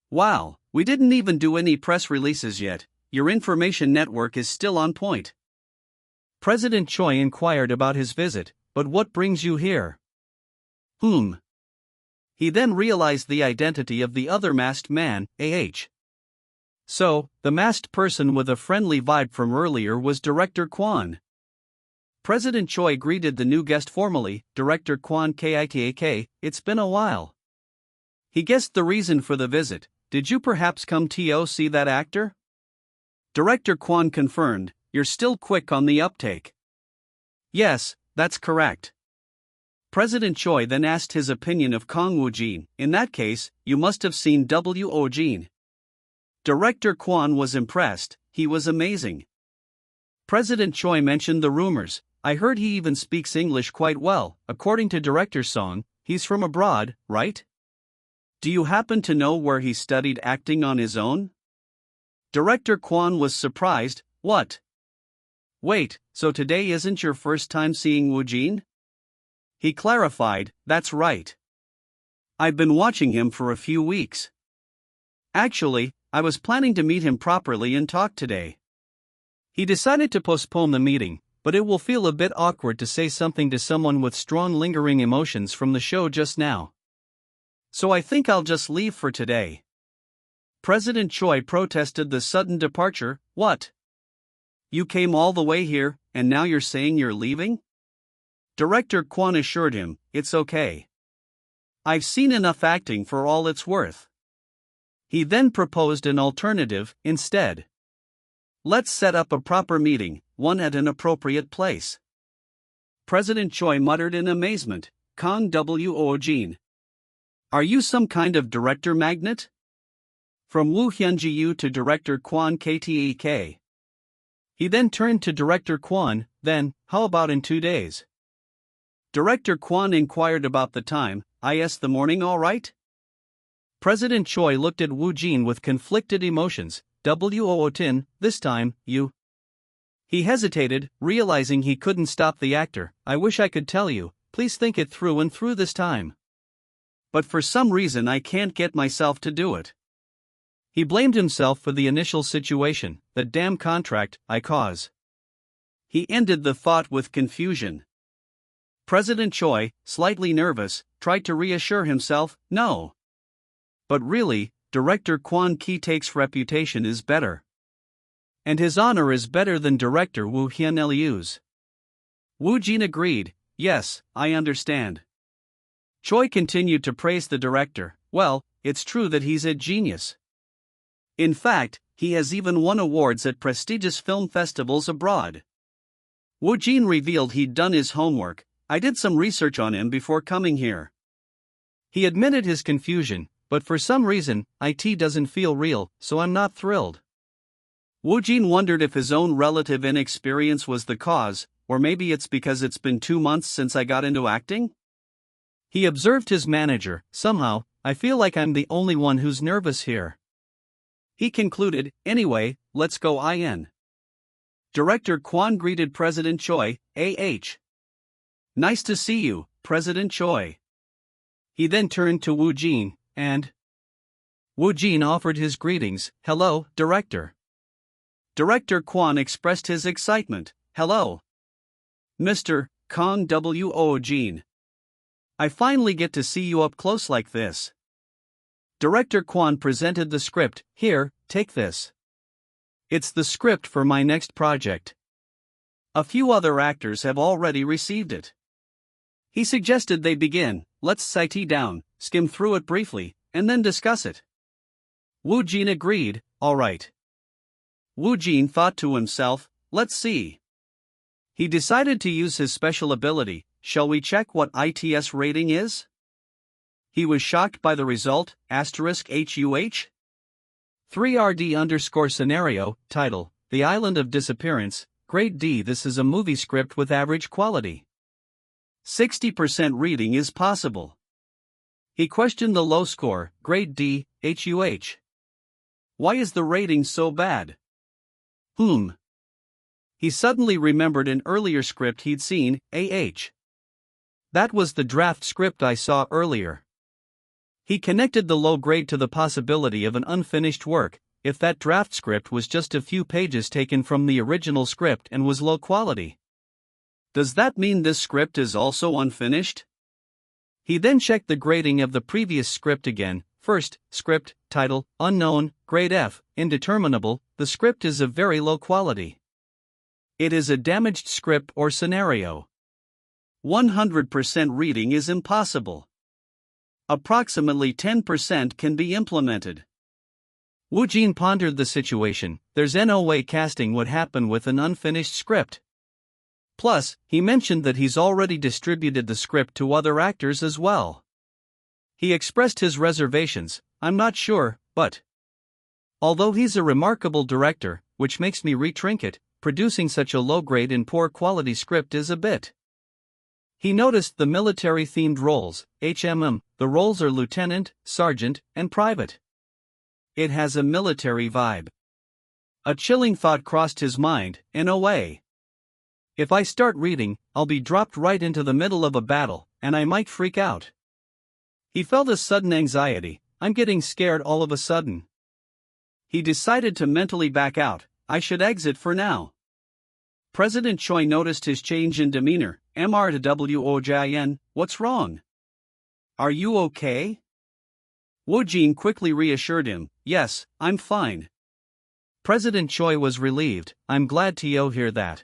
Wow, we didn't even do any press releases yet. Your information network is still on point. President Choi inquired about his visit, but what brings you here? He then realized the identity of the other masked man, So, the masked person with a friendly vibe from earlier was Director Kwon. President Choi greeted the new guest formally, Director Kwon Kitek, it's been a while. He guessed the reason for the visit. Did you perhaps come to see that actor? Director Kwon confirmed, you're still quick on the uptake. Yes, that's correct. President Choi then asked his opinion of Kang Woojin. In that case, you must have seen Woojin. Director Kwon was impressed, he was amazing. President Choi mentioned the rumors. I heard he even speaks English quite well. According to Director Song, he's from abroad, right? Do you happen to know where he studied acting on his own? Director Kwon was surprised. What? Wait, so today isn't your first time seeing Woojin? He clarified, that's right. I've been watching him for a few weeks. Actually, I was planning to meet him properly and talk today. He decided to postpone the meeting, but it will feel a bit awkward to say something to someone with strong lingering emotions from the show just now. So I think I'll just leave for today. President Choi protested the sudden departure. What? You came all the way here, and now you're saying you're leaving? Director Kwon assured him, it's okay. I've seen enough acting for all it's worth. He then proposed an alternative, instead. Let's set up a proper meeting, one at an appropriate place. President Choi muttered in amazement, Kang Woojin. Are you some kind of director magnet? From Woo Hyun-ji to Director Kwon Kitek. He then turned to Director Kwon, then, how about in 2 days? Director Kwon inquired about the time. The morning all right? President Choi looked at Woojin with conflicted emotions. This time, you. He hesitated, realizing he couldn't stop the actor. I wish I could tell you, please think it through and through this time. But for some reason I can't get myself to do it. He blamed himself for the initial situation, the damn contract I cause. He ended the thought with confusion. President Choi, slightly nervous, tried to reassure himself, no. But really, Director Kwon Kitek's reputation is better. And his honor is better than Director Woo Hyun-Liu's. Woojin agreed, yes, I understand. Choi continued to praise the director. Well, it's true that he's a genius. In fact, he has even won awards at prestigious film festivals abroad. Woojin revealed he'd done his homework. I did some research on him before coming here. He admitted his confusion, but for some reason, it doesn't feel real, so I'm not thrilled. Woojin wondered if his own relative inexperience was the cause, or maybe it's because it's been 2 months since I got into acting? He observed his manager. Somehow, I feel like I'm the only one who's nervous here. He concluded, anyway, let's go in. Director Kwon greeted President Choi, Nice to see you, President Choi. He then turned to Woojin, and Woojin offered his greetings. Hello, Director. Director Kwon expressed his excitement. Hello. Mr. Kang Woojin. I finally get to see you up close like this. Director Kwon presented the script. Here, take this. It's the script for my next project. A few other actors have already received it. He suggested they begin. Let's sit down, skim through it briefly, and then discuss it. Woojin agreed, all right. Woojin thought to himself, let's see. He decided to use his special ability. Shall we check what its rating is? He was shocked by the result, *HUH. 3RD_scenario, title, The Island of Disappearance, Grade D. This is a movie script with average quality. 60% reading is possible. He questioned the low score, Grade D, HUH. Why is the rating so bad? He suddenly remembered an earlier script he'd seen, AH. That was the draft script I saw earlier. He connected the low grade to the possibility of an unfinished work, if that draft script was just a few pages taken from the original script and was low quality. Does that mean this script is also unfinished? He then checked the grading of the previous script again. First, script, title, unknown, grade F, indeterminable. The script is of very low quality. It is a damaged script or scenario. 100% reading is impossible. Approximately 10% can be implemented. Woojin pondered the situation. There's no way casting would happen with an unfinished script. Plus, he mentioned that he's already distributed the script to other actors as well. He expressed his reservations. I'm not sure, but although he's a remarkable director, which makes me retrinket, producing such a low-grade and poor-quality script is a bit. He noticed the military-themed roles, HMM, the roles are lieutenant, sergeant, and private. It has a military vibe. A chilling thought crossed his mind, in a way. If I start reading, I'll be dropped right into the middle of a battle, and I might freak out. He felt a sudden anxiety. I'm getting scared all of a sudden. He decided to mentally back out. I should exit for now. President Choi noticed his change in demeanor. MR to WOJIN, what's wrong? Are you okay? Woojin quickly reassured him, yes, I'm fine. President Choi was relieved. I'm glad to hear that.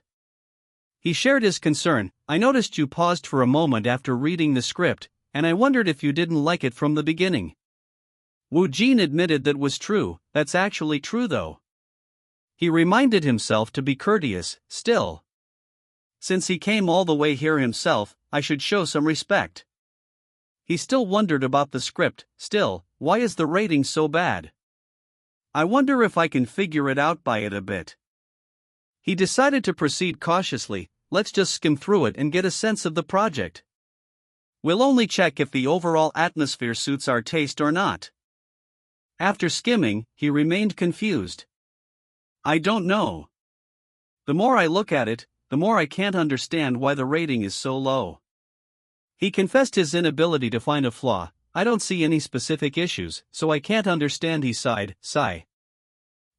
He shared his concern. I noticed you paused for a moment after reading the script, and I wondered if you didn't like it from the beginning. Woojin admitted that was true. That's actually true though. He reminded himself to be courteous, still. Since he came all the way here himself, I should show some respect. He still wondered about the script. Still, why is the rating so bad? I wonder if I can figure it out by it a bit. He decided to proceed cautiously. Let's just skim through it and get a sense of the project. We'll only check if the overall atmosphere suits our taste or not. After skimming, he remained confused. I don't know. The more I look at it, the more I can't understand why the rating is so low. He confessed his inability to find a flaw. I don't see any specific issues, so I can't understand, he sighed. Sigh.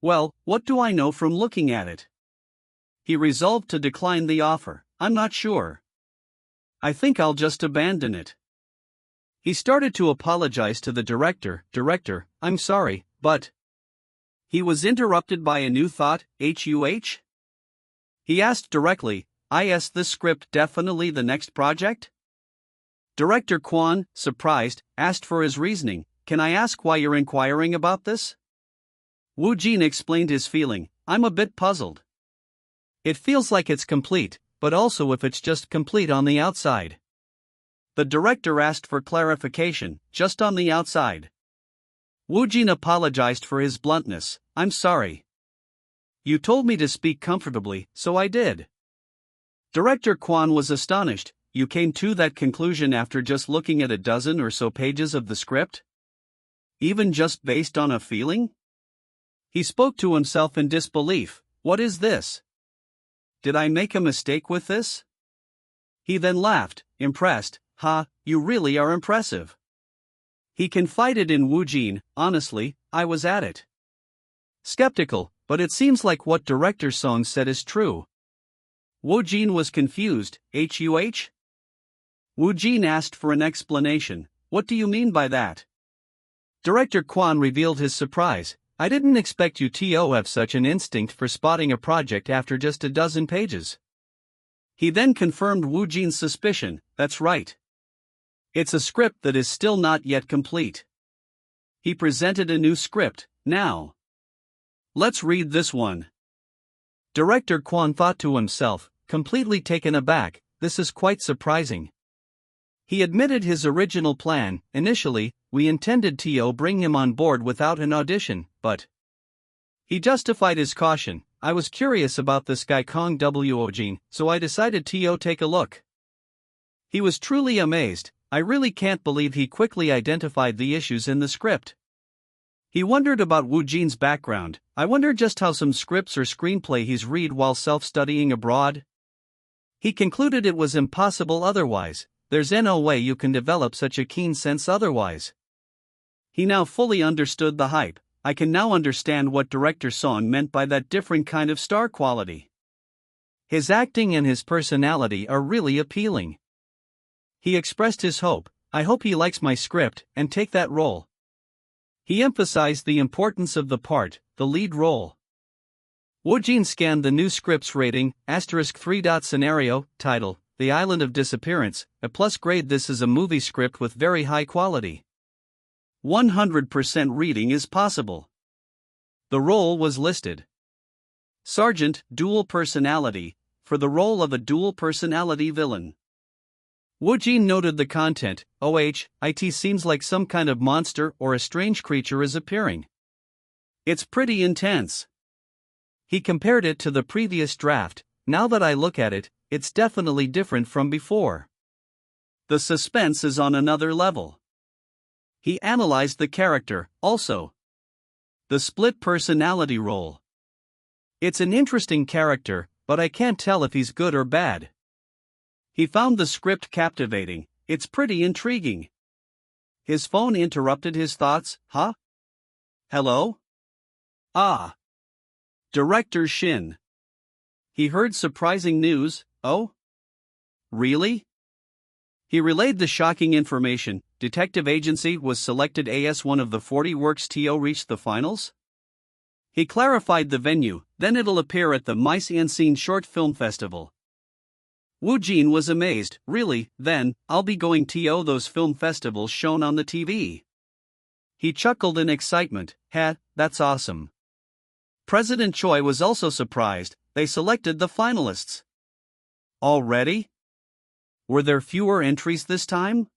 Well, what do I know from looking at it? He resolved to decline the offer. I'm not sure. I think I'll just abandon it. He started to apologize to the director. Director, I'm sorry, but... He was interrupted by a new thought. HUH? He asked directly, is this script definitely the next project? Director Kwon, surprised, asked for his reasoning. Can I ask why you're inquiring about this? Woojin explained his feeling. I'm a bit puzzled. It feels like it's complete, but also if it's just complete on the outside. The director asked for clarification, just on the outside. Woojin apologized for his bluntness. I'm sorry. You told me to speak comfortably, so I did. Director Kwon was astonished. You came to that conclusion after just looking at a dozen or so pages of the script? Even just based on a feeling? He spoke to himself in disbelief. What is this? Did I make a mistake with this? He then laughed, impressed. You really are impressive. He confided in Woojin. Honestly, I was at it. Skeptical, but it seems like what Director Song said is true. Woojin was confused. HUH? Woojin asked for an explanation. What do you mean by that? Director Kwon revealed his surprise. I didn't expect you to have such an instinct for spotting a project after just a dozen pages. He then confirmed Woojin's suspicion. That's right. It's a script that is still not yet complete. He presented a new script. Now, let's read this one. Director Kwon thought to himself, completely taken aback, this is quite surprising. He admitted his original plan. Initially, we intended to bring him on board without an audition, but He justified his caution. I was curious about this guy Kang Woojin, so I decided to take a look. He was truly amazed. I really can't believe he quickly identified the issues in the script. He wondered about Woojin's background. I wonder just how some scripts or screenplay he's read while self-studying abroad. He concluded it was impossible otherwise. There's no way you can develop such a keen sense otherwise. He now fully understood the hype. I can now understand what director Song meant by that different kind of star quality. His acting and his personality are really appealing. He expressed his hope, I hope he likes my script and take that role. He emphasized the importance of the part, the lead role. Woojin scanned the new script's rating, *3. Scenario, title, The Island of Disappearance, a plus grade. This is a movie script with very high quality. 100% reading is possible. The role was listed. Sergeant, dual personality, for the role of a dual personality villain. Woojin noted the content. It seems like some kind of monster or a strange creature is appearing. It's pretty intense. He compared it to the previous draft. Now that I look at it, it's definitely different from before. The suspense is on another level. He analyzed the character, also. The split personality role. It's an interesting character, but I can't tell if he's good or bad. He found the script captivating. It's pretty intriguing. His phone interrupted his thoughts. Huh? Hello? Ah. Director Shin. He heard surprising news. Oh? Really? He relayed the shocking information. Detective Agency was selected as one of the 40 works to reach the finals. He clarified the venue, then it'll appear at the Mise-en-Scene Short Film Festival. Woojin was amazed. Really, then, I'll be going to those film festivals shown on the TV. He chuckled in excitement. That's awesome. President Choi was also surprised. They selected the finalists. Already? Were there fewer entries this time?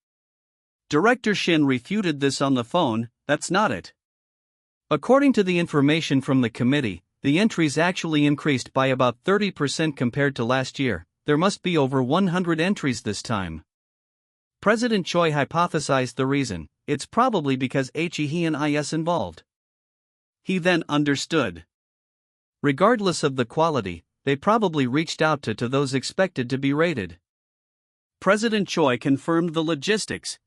Director Shin refuted this on the phone. That's not it. According to the information from the committee, the entries actually increased by about 30% compared to last year. There must be over 100 entries this time. President Choi hypothesized the reason. It's probably because he and is involved. He then understood. Regardless of the quality, they probably reached out to those expected to be rated. President Choi confirmed the logistics.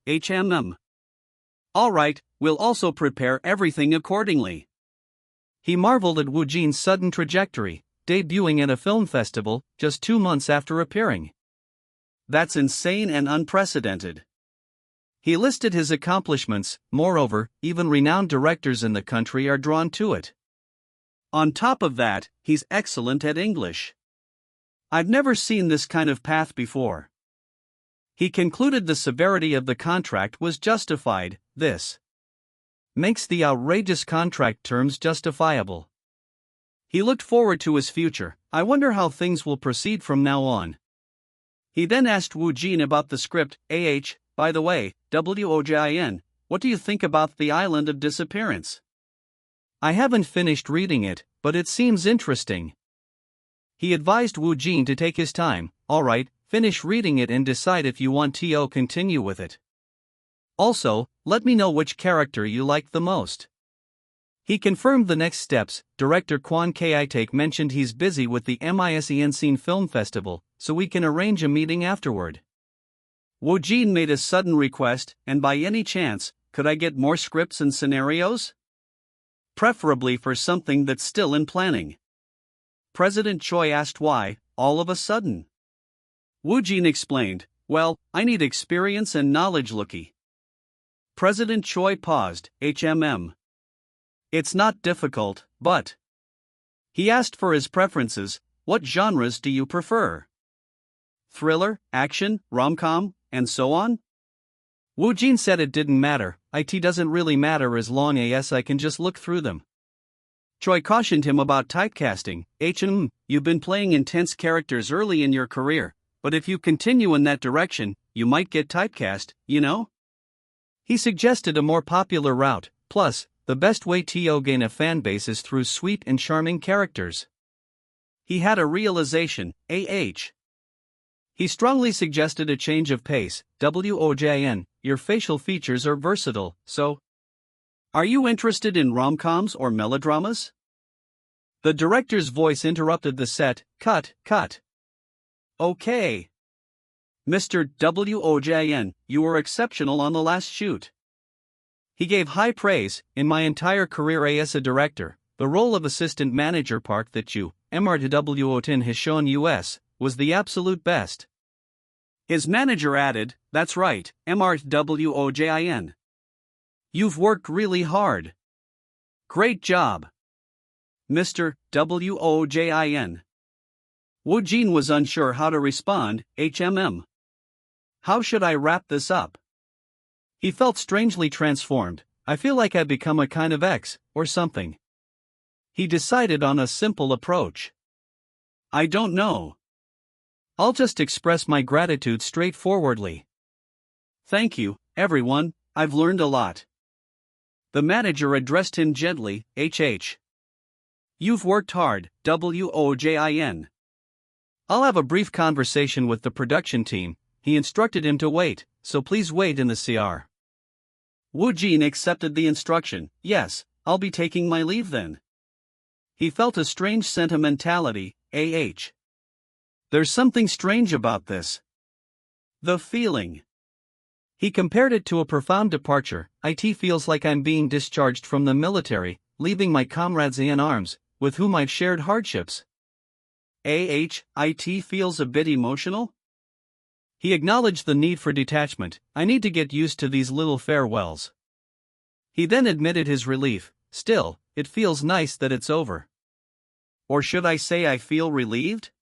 All right, we'll also prepare everything accordingly. He marveled at Woojin's sudden trajectory, debuting at a film festival just 2 months after appearing. That's insane and unprecedented. He listed his accomplishments. Moreover, even renowned directors in the country are drawn to it. On top of that, he's excellent at English. I've never seen this kind of path before. He concluded the severity of the contract was justified. This makes the outrageous contract terms justifiable. He looked forward to his future. I wonder how things will proceed from now on. He then asked Woojin about the script. By the way, Woojin, what do you think about The Island of Disappearance? I haven't finished reading it, but it seems interesting. He advised Woojin to take his time. Alright, finish reading it and decide if you want to continue with it. Also, let me know which character you like the most. He confirmed the next steps. Director Kwon Ki-taek mentioned he's busy with the Mise-en-Scene Film Festival, so we can arrange a meeting afterward. Woojin made a sudden request, and by any chance, could I get more scripts and scenarios? Preferably for something that's still in planning. President Choi asked why, all of a sudden. Woojin explained, well, I need experience and knowledge. Looky. President Choi paused. It's not difficult, but. He asked for his preferences. What genres do you prefer? Thriller, action, rom-com, and so on? Woojin said it didn't matter. It doesn't really matter as long as I can just look through them. Choi cautioned him about typecasting. You've been playing intense characters early in your career, but if you continue in that direction, you might get typecast, you know? He suggested a more popular route. Plus, the best way to gain a fanbase is through sweet and charming characters. He had a realization, He strongly suggested a change of pace, WOJN, your facial features are versatile, so. Are you interested in rom-coms or melodramas? The director's voice interrupted the set, cut. Okay. Mr. WOJN, you were exceptional on the last shoot. He gave high praise. In my entire career as a director, the role of assistant manager part that you, MRTWOTIN has shown us, was the absolute best. His manager added, that's right, MRTWOJIN. You've worked really hard. Great job. Mr. WOJIN. Woojin was unsure how to respond, How should I wrap this up? He felt strangely transformed. I feel like I've become a kind of ex, or something. He decided on a simple approach. I don't know. I'll just express my gratitude straightforwardly. Thank you, everyone, I've learned a lot. The manager addressed him gently, You've worked hard, WOJIN. I'll have a brief conversation with the production team. He instructed him to wait, so please wait in the CR. Woojin accepted the instruction. Yes, I'll be taking my leave then. He felt a strange sentimentality, There's something strange about this. The feeling. He compared it to a profound departure. It feels like I'm being discharged from the military, leaving my comrades in arms, with whom I've shared hardships. It feels a bit emotional? He acknowledged the need for detachment. I need to get used to these little farewells. He then admitted his relief. Still, it feels nice that it's over. Or should I say I feel relieved?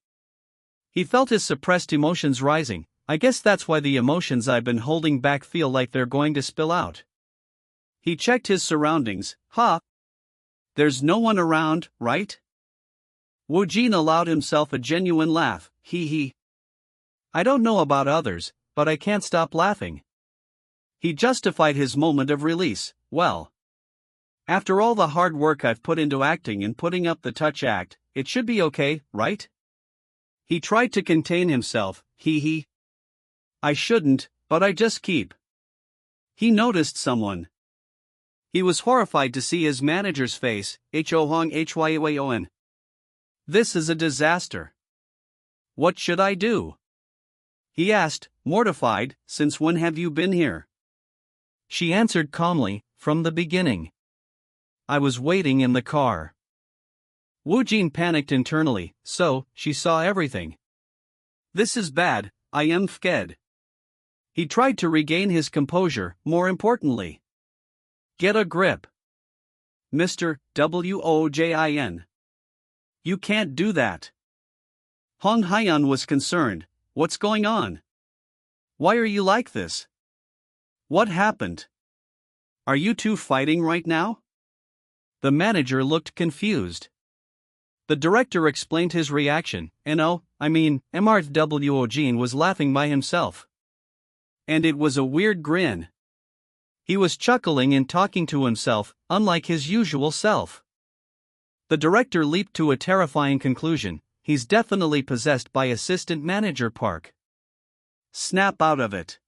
He felt his suppressed emotions rising. I guess that's why the emotions I've been holding back feel like they're going to spill out. He checked his surroundings. There's no one around, right? Woojin allowed himself a genuine laugh. I don't know about others, but I can't stop laughing. He justified his moment of release. Well, after all the hard work I've put into acting and putting up the touch act, it should be okay, right? He tried to contain himself. I shouldn't, but I just keep. He noticed someone. He was horrified to see his manager's face, HYAON. This is a disaster. What should I do? He asked, mortified, since when have you been here? She answered calmly, from the beginning. I was waiting in the car. Woojin panicked internally, so, she saw everything. This is bad, I am scared. He tried to regain his composure, more importantly. Get a grip. Mr. WOJIN. You can't do that. Hong Hyeon was concerned. What's going on? Why are you like this? What happened? Are you two fighting right now? The manager looked confused. The director explained his reaction, MRWOJin was laughing by himself. And it was a weird grin. He was chuckling and talking to himself, unlike his usual self. The director leaped to a terrifying conclusion. He's definitely possessed by assistant manager Park. Snap out of it.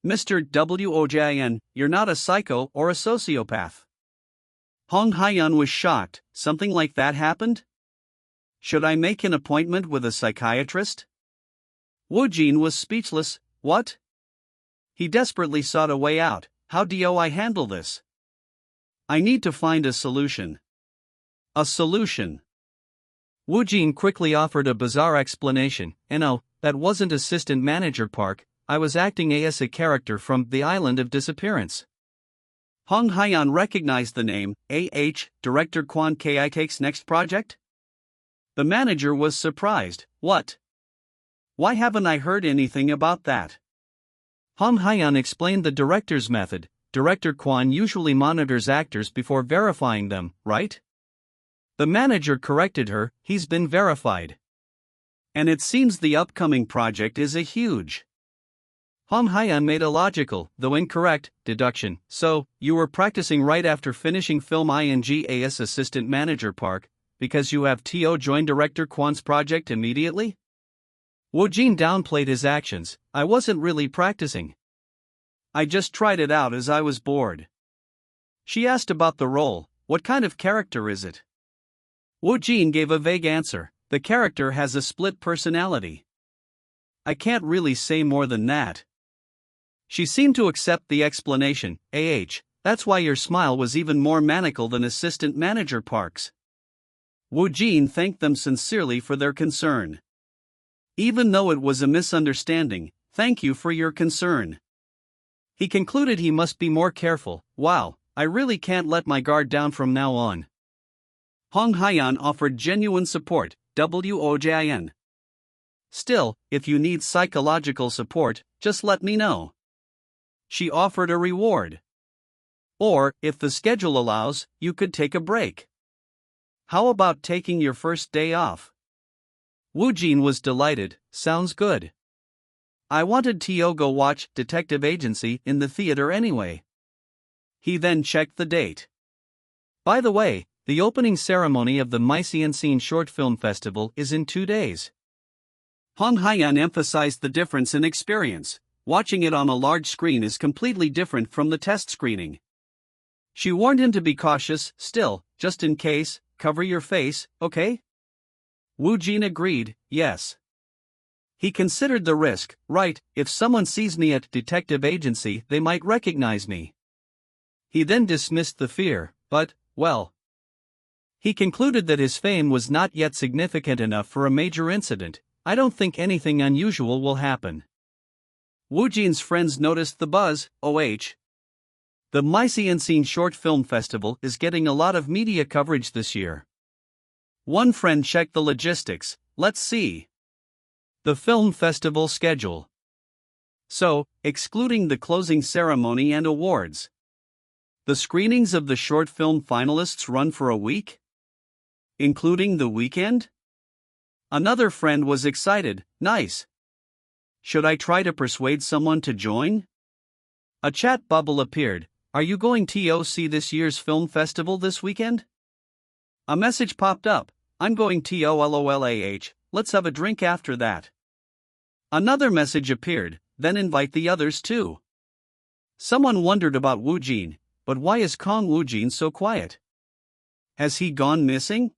Mr. WOJIN, you're not a psycho or a sociopath. Hong Hyeon was shocked. Something like that happened? Should I make an appointment with a psychiatrist? Woojin was speechless. What? He desperately sought a way out. How do I handle this? I need to find a solution. A solution. Woojin quickly offered a bizarre explanation. That wasn't assistant manager Park, I was acting as a character from The Island of Disappearance. Hong Hyeon recognized the name. Director Kwon Ki-take's next project? The manager was surprised. What? Why haven't I heard anything about that? Hong Hyeon explained the director's method. Director Kwon usually monitors actors before verifying them, right? The manager corrected her. He's been verified. And it seems the upcoming project is a huge. Hong Hyeon made a logical, though incorrect, deduction. So, you were practicing right after finishing film INGAS assistant manager Park, because you have TO join director Kwan's project immediately? Woojin downplayed his actions. I wasn't really practicing. I just tried it out as I was bored. She asked about the role. What kind of character is it? Woojin gave a vague answer. The character has a split personality. I can't really say more than that. She seemed to accept the explanation. That's why your smile was even more maniacal than assistant manager Park's. Woojin thanked them sincerely for their concern. Even though it was a misunderstanding, thank you for your concern. He concluded he must be more careful. Wow, I really can't let my guard down from now on. Hong Hyeon offered genuine support, WOJIN. Still, if you need psychological support, just let me know. She offered a reward. Or, if the schedule allows, you could take a break. How about taking your first day off? Woojin was delighted. Sounds good. I wanted to go watch Detective Agency in the theater anyway. He then checked the date. By the way, the opening ceremony of the MONSTROUS Short Film Festival is in 2 days. Hong Hyeon emphasized the difference in experience. Watching it on a large screen is completely different from the test screening. She warned him to be cautious. Still, just in case, cover your face, okay? Woojin agreed, yes. He considered the risk. Right, if someone sees me at Detective Agency, they might recognize me. He then dismissed the fear, but, well. He concluded that his fame was not yet significant enough for a major incident. I don't think anything unusual will happen. Woojin's friends noticed the buzz. The MONSTROUS Short Film Festival is getting a lot of media coverage this year. One friend checked the logistics. Let's see. The film festival schedule. So, excluding the closing ceremony and awards, the screenings of the short film finalists run for a week? Including the weekend? Another friend was excited. Nice. Should I try to persuade someone to join? A chat bubble appeared. Are you going to see this year's film festival this weekend? A message popped up. I'm going to LOLAH, let's have a drink after that. Another message appeared, then invite the others too. Someone wondered about Woojin, but why is Kang Woojin so quiet? Has he gone missing?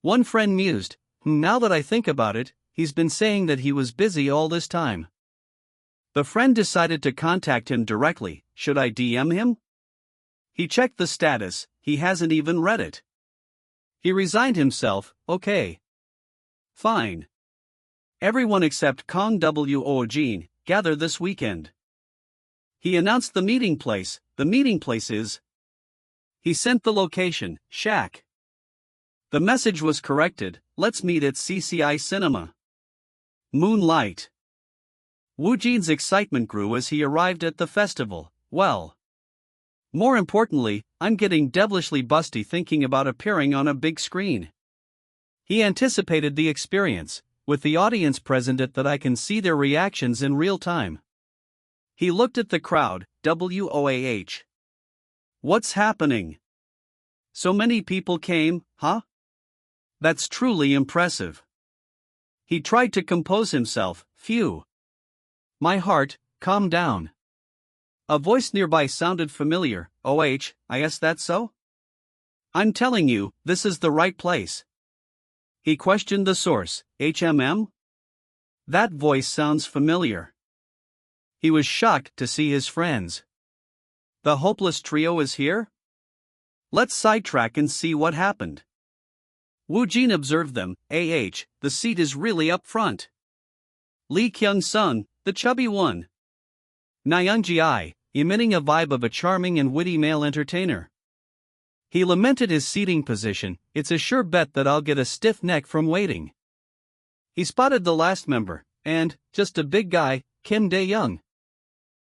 One friend mused, now that I think about it, he's been saying that he was busy all this time. The friend decided to contact him directly. Should I DM him? He checked the status, he hasn't even read it. He resigned himself. Okay. Fine. Everyone except Kang Woojin gather this weekend. He announced the meeting place. The meeting place is. He sent the location, shack. The message was corrected. Let's meet at CCI Cinema. Moonlight. Woojin's excitement grew as he arrived at the festival. Well. More importantly, I'm getting devilishly busty thinking about appearing on a big screen. He anticipated the experience, with the audience present that I can see their reactions in real time. He looked at the crowd. WOAH. What's happening? So many people came, huh? That's truly impressive. He tried to compose himself. Phew. My heart, calm down. A voice nearby sounded familiar. I guess that's so? I'm telling you, this is the right place. He questioned the source. HMM? That voice sounds familiar. He was shocked to see his friends. The hopeless trio is here? Let's sidetrack and see what happened. Woojin observed them. The seat is really up front. Lee Kyung-sung, the chubby one. Nayoung-ji, emitting a vibe of a charming and witty male entertainer. He lamented his seating position. It's a sure bet that I'll get a stiff neck from waiting. He spotted the last member, and, just a big guy, Kim Dae-young.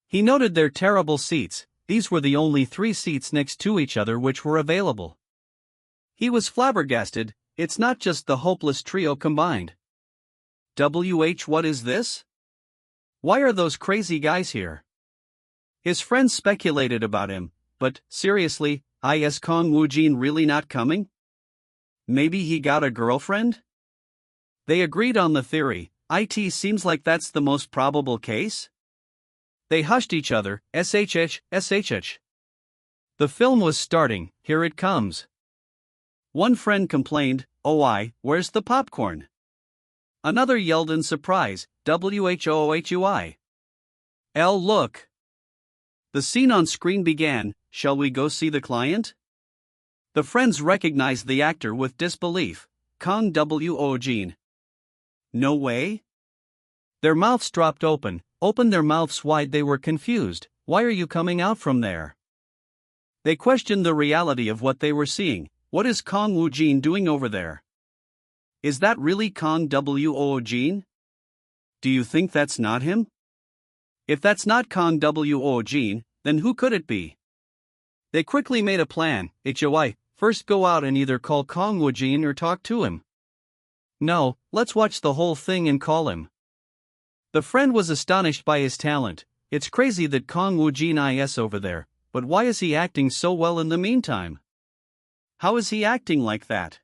He noted their terrible seats. These were the only 3 seats next to each other which were available. He was flabbergasted. It's not just the hopeless trio combined. What is this? Why are those crazy guys here? His friends speculated about him, but, seriously, is Kang Woojin really not coming? Maybe he got a girlfriend? They agreed on the theory. It seems like that's the most probable case? They hushed each other, shh. The film was starting, here it comes. One friend complained, where's the popcorn? Another yelled in surprise, whohui. Look. The scene on screen began, shall we go see the client? The friends recognized the actor with disbelief, Kang Woojin. No way? Their mouths dropped opened their mouths wide. They were confused. Why are you coming out from there? They questioned the reality of what they were seeing. What is Kang Woojin doing over there? Is that really Kang Woojin? Do you think that's not him? If that's not Kang Woojin, then who could it be? They quickly made a plan. First go out and either call Kang Woojin or talk to him. No, let's watch the whole thing and call him. The friend was astonished by his talent. It's crazy that Kang Woojin is over there, but why is he acting so well in the meantime? How is he acting like that?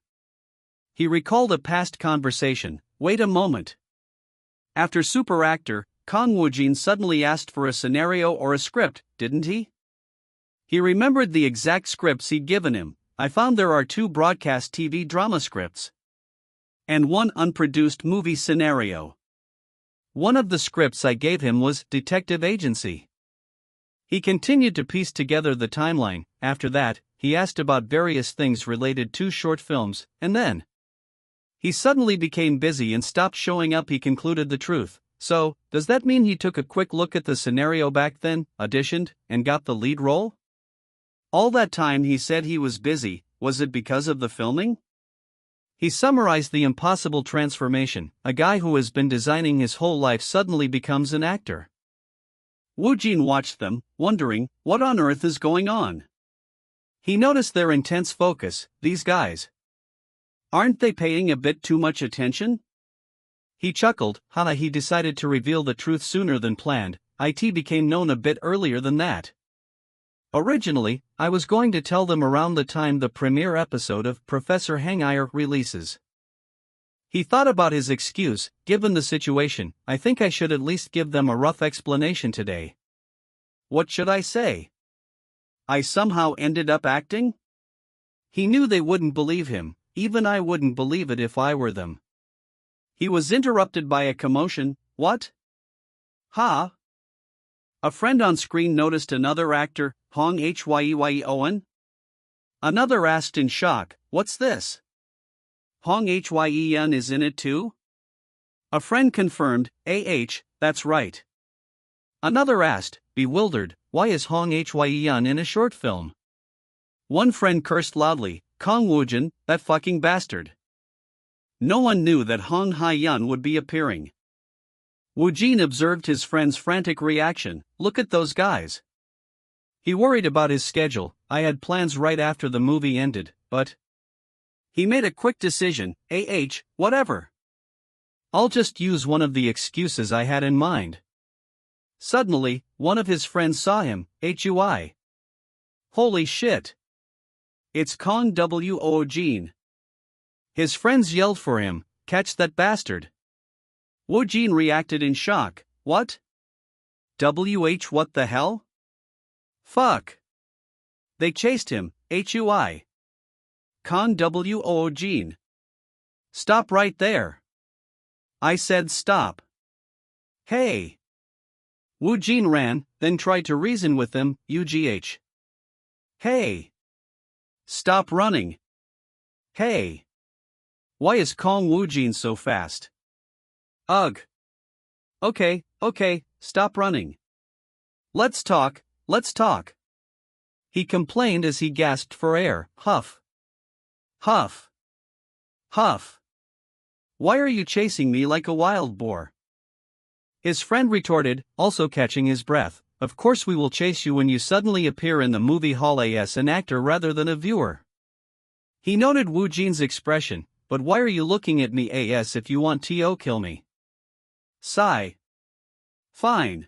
He recalled a past conversation. Wait a moment. After super actor, Kang Woojin suddenly asked for a scenario or a script, didn't he? He remembered the exact scripts he'd given him. I found there are 2 broadcast TV drama scripts. And 1 unproduced movie scenario. One of the scripts I gave him was Detective Agency. He continued to piece together the timeline. After that, he asked about various things related to short films, and then he suddenly became busy and stopped showing up. He concluded the truth. So, does that mean he took a quick look at the scenario back then, auditioned, and got the lead role? All that time he said he was busy. Was it because of the filming? He summarized the impossible transformation. A guy who has been designing his whole life suddenly becomes an actor. Woojin watched them, wondering, what on earth is going on? He noticed their intense focus. These guys, aren't they paying a bit too much attention? He chuckled. He decided to reveal the truth sooner than planned. It became known a bit earlier than that. Originally, I was going to tell them around the time the premiere episode of Professor Hangire releases. He thought about his excuse. Given the situation, I think I should at least give them a rough explanation today. What should I say? I somehow ended up acting? He knew they wouldn't believe him. Even I wouldn't believe it if I were them. He was interrupted by a commotion. What? Ha? A friend on screen noticed another actor, Hong Hyeon. Another asked in shock, what's this? Hong Hyeon is in it too? A friend confirmed, that's right. Another asked, bewildered, why is Hong Hyeon in a short film? One friend cursed loudly, Kang Woojin, that fucking bastard. No one knew that Hong Hyeon would be appearing. Woojin observed his friend's frantic reaction. Look at those guys. He worried about his schedule. I had plans right after the movie ended, but he made a quick decision. Whatever. I'll just use one of the excuses I had in mind. Suddenly, one of his friends saw him. Hui. Holy shit. It's Kang Woojin. His friends yelled for him, catch that bastard. Woojin reacted in shock. What? What the hell? Fuck. They chased him. Hui. Kang Woojin. Stop right there. I said stop. Hey. Woojin ran, then tried to reason with them. Ugh. Hey. Stop running. Hey. Why is Kang Woojin so fast? Ugh. Okay, stop running. Let's talk. He complained as he gasped for air. Huff. Huff. Huff. Why are you chasing me like a wild boar? His friend retorted, also catching his breath. Of course we will chase you when you suddenly appear in the movie hall as an actor rather than a viewer. He noted Woojin's expression. But why are you looking at me as if you want to kill me? Sigh. Fine.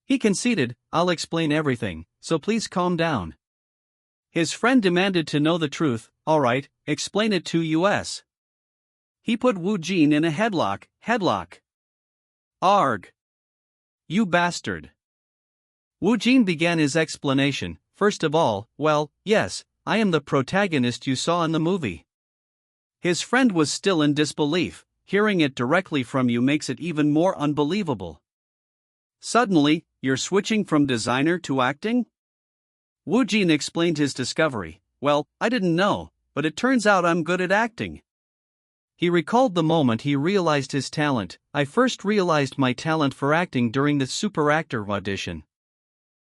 He conceded, I'll explain everything, so please calm down. His friend demanded to know the truth. Alright, explain it to us. He put Woojin in a headlock. Arg. You bastard. Woojin began his explanation. First of all, well, yes, I am the protagonist you saw in the movie. His friend was still in disbelief. Hearing it directly from you makes it even more unbelievable. Suddenly, you're switching from designer to acting? Woojin explained his discovery. Well, I didn't know, but it turns out I'm good at acting. He recalled the moment he realized his talent. I first realized my talent for acting during the super actor audition.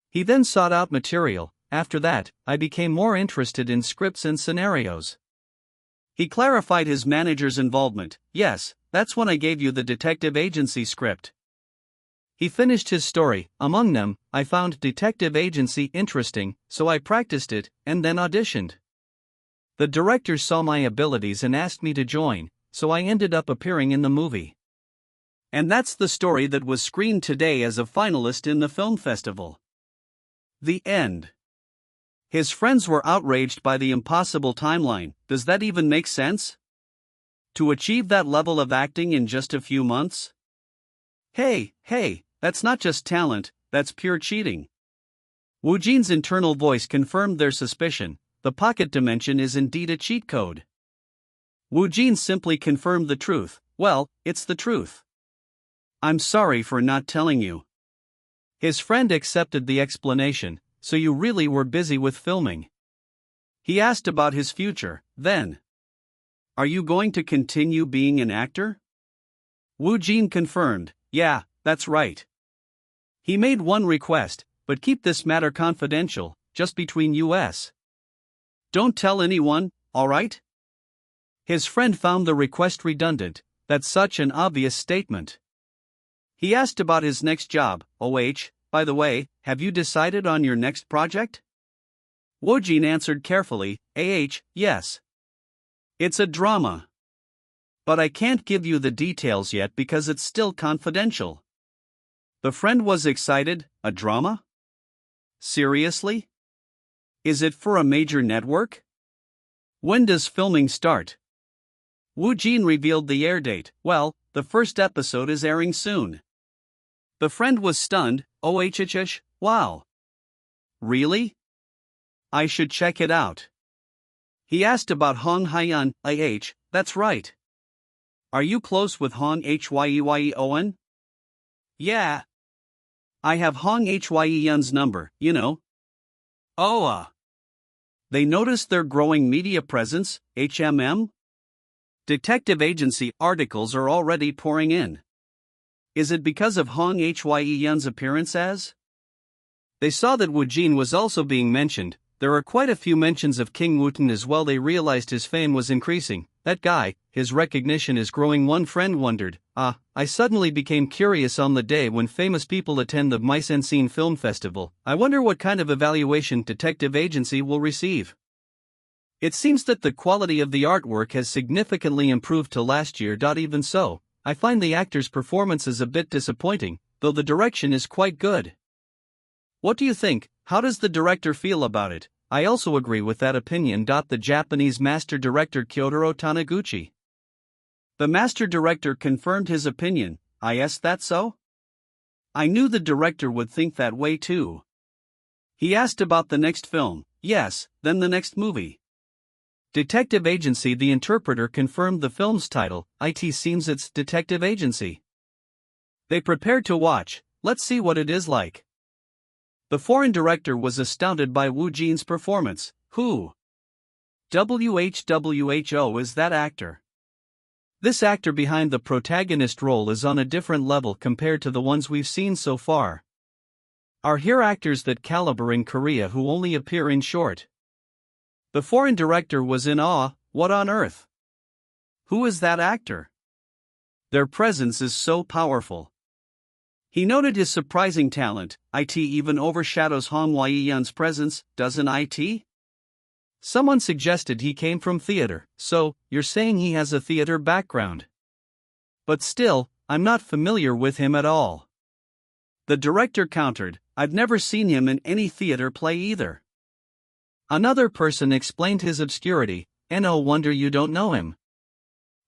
He then sought out material. After that, I became more interested in scripts and scenarios. He clarified his manager's involvement. Yes, that's when I gave you the detective agency script. He finished his story. Among them, I found detective agency interesting, so I practiced it, and then auditioned. The director saw my abilities and asked me to join, so I ended up appearing in the movie. And that's the story that was screened today as a finalist in the film festival. The end. His friends were outraged by the impossible timeline. Does that even make sense? To achieve that level of acting in just a few months? Hey, that's not just talent, that's pure cheating. Woojin's internal voice confirmed their suspicion. The pocket dimension is indeed a cheat code. Woojin simply confirmed the truth. Well, it's the truth. I'm sorry for not telling you. His friend accepted the explanation. So you really were busy with filming. He asked about his future, then. Are you going to continue being an actor? Woojin confirmed, yeah, that's right. He made one request, but keep this matter confidential, just between us. Don't tell anyone, alright? His friend found the request redundant. That's such an obvious statement. He asked about his next job. By the way, have you decided on your next project? Woojin answered carefully, yes. It's a drama. But I can't give you the details yet because it's still confidential. The friend was excited. A drama? Seriously? Is it for a major network? When does filming start? Woojin revealed the air date. Well, the first episode is airing soon. The friend was stunned. Wow. Really? I should check it out. He asked about Hong Hyeon. That's right. Are you close with Hong Hyeon? Yeah. I have Hong Hyeon's number, you know. They noticed their growing media presence, Detective agency articles are already pouring in. Is it because of Hong Hyeon's appearance as? They saw that Woojin was also being mentioned. There are quite a few mentions of Kang Woojin as well. They realized his fame was increasing. That guy, his recognition is growing. One friend wondered, I suddenly became curious on the day when famous people attend the Mise-en-Scene Film Festival. I wonder what kind of evaluation detective agency will receive. It seems that the quality of the artwork has significantly improved to last year. Even so, I find the actors' performances a bit disappointing, though the direction is quite good. What do you think? How does the director feel about it? I also agree with that opinion. The Japanese master director Kyotaro Taniguchi. The master director confirmed his opinion. Is that so? I knew the director would think that way too. He asked about the next film. Yes, then the next movie. Detective Agency. The interpreter confirmed the film's title. It seems it's Detective Agency. They prepared to watch. Let's see what it is like. The foreign director was astounded by Woojin's performance. Who? Who is that actor? This actor behind the protagonist role is on a different level compared to the ones we've seen so far. Are here actors that caliber in Korea who only appear in short? The foreign director was in awe. What on earth? Who is that actor? Their presence is so powerful. He noted his surprising talent. It even overshadows Hong Hyeon's presence, doesn't it? Someone suggested he came from theater, so you're saying he has a theater background. But still, I'm not familiar with him at all. The director countered, "I've never seen him in any theater play either." Another person explained his obscurity, "No wonder you don't know him.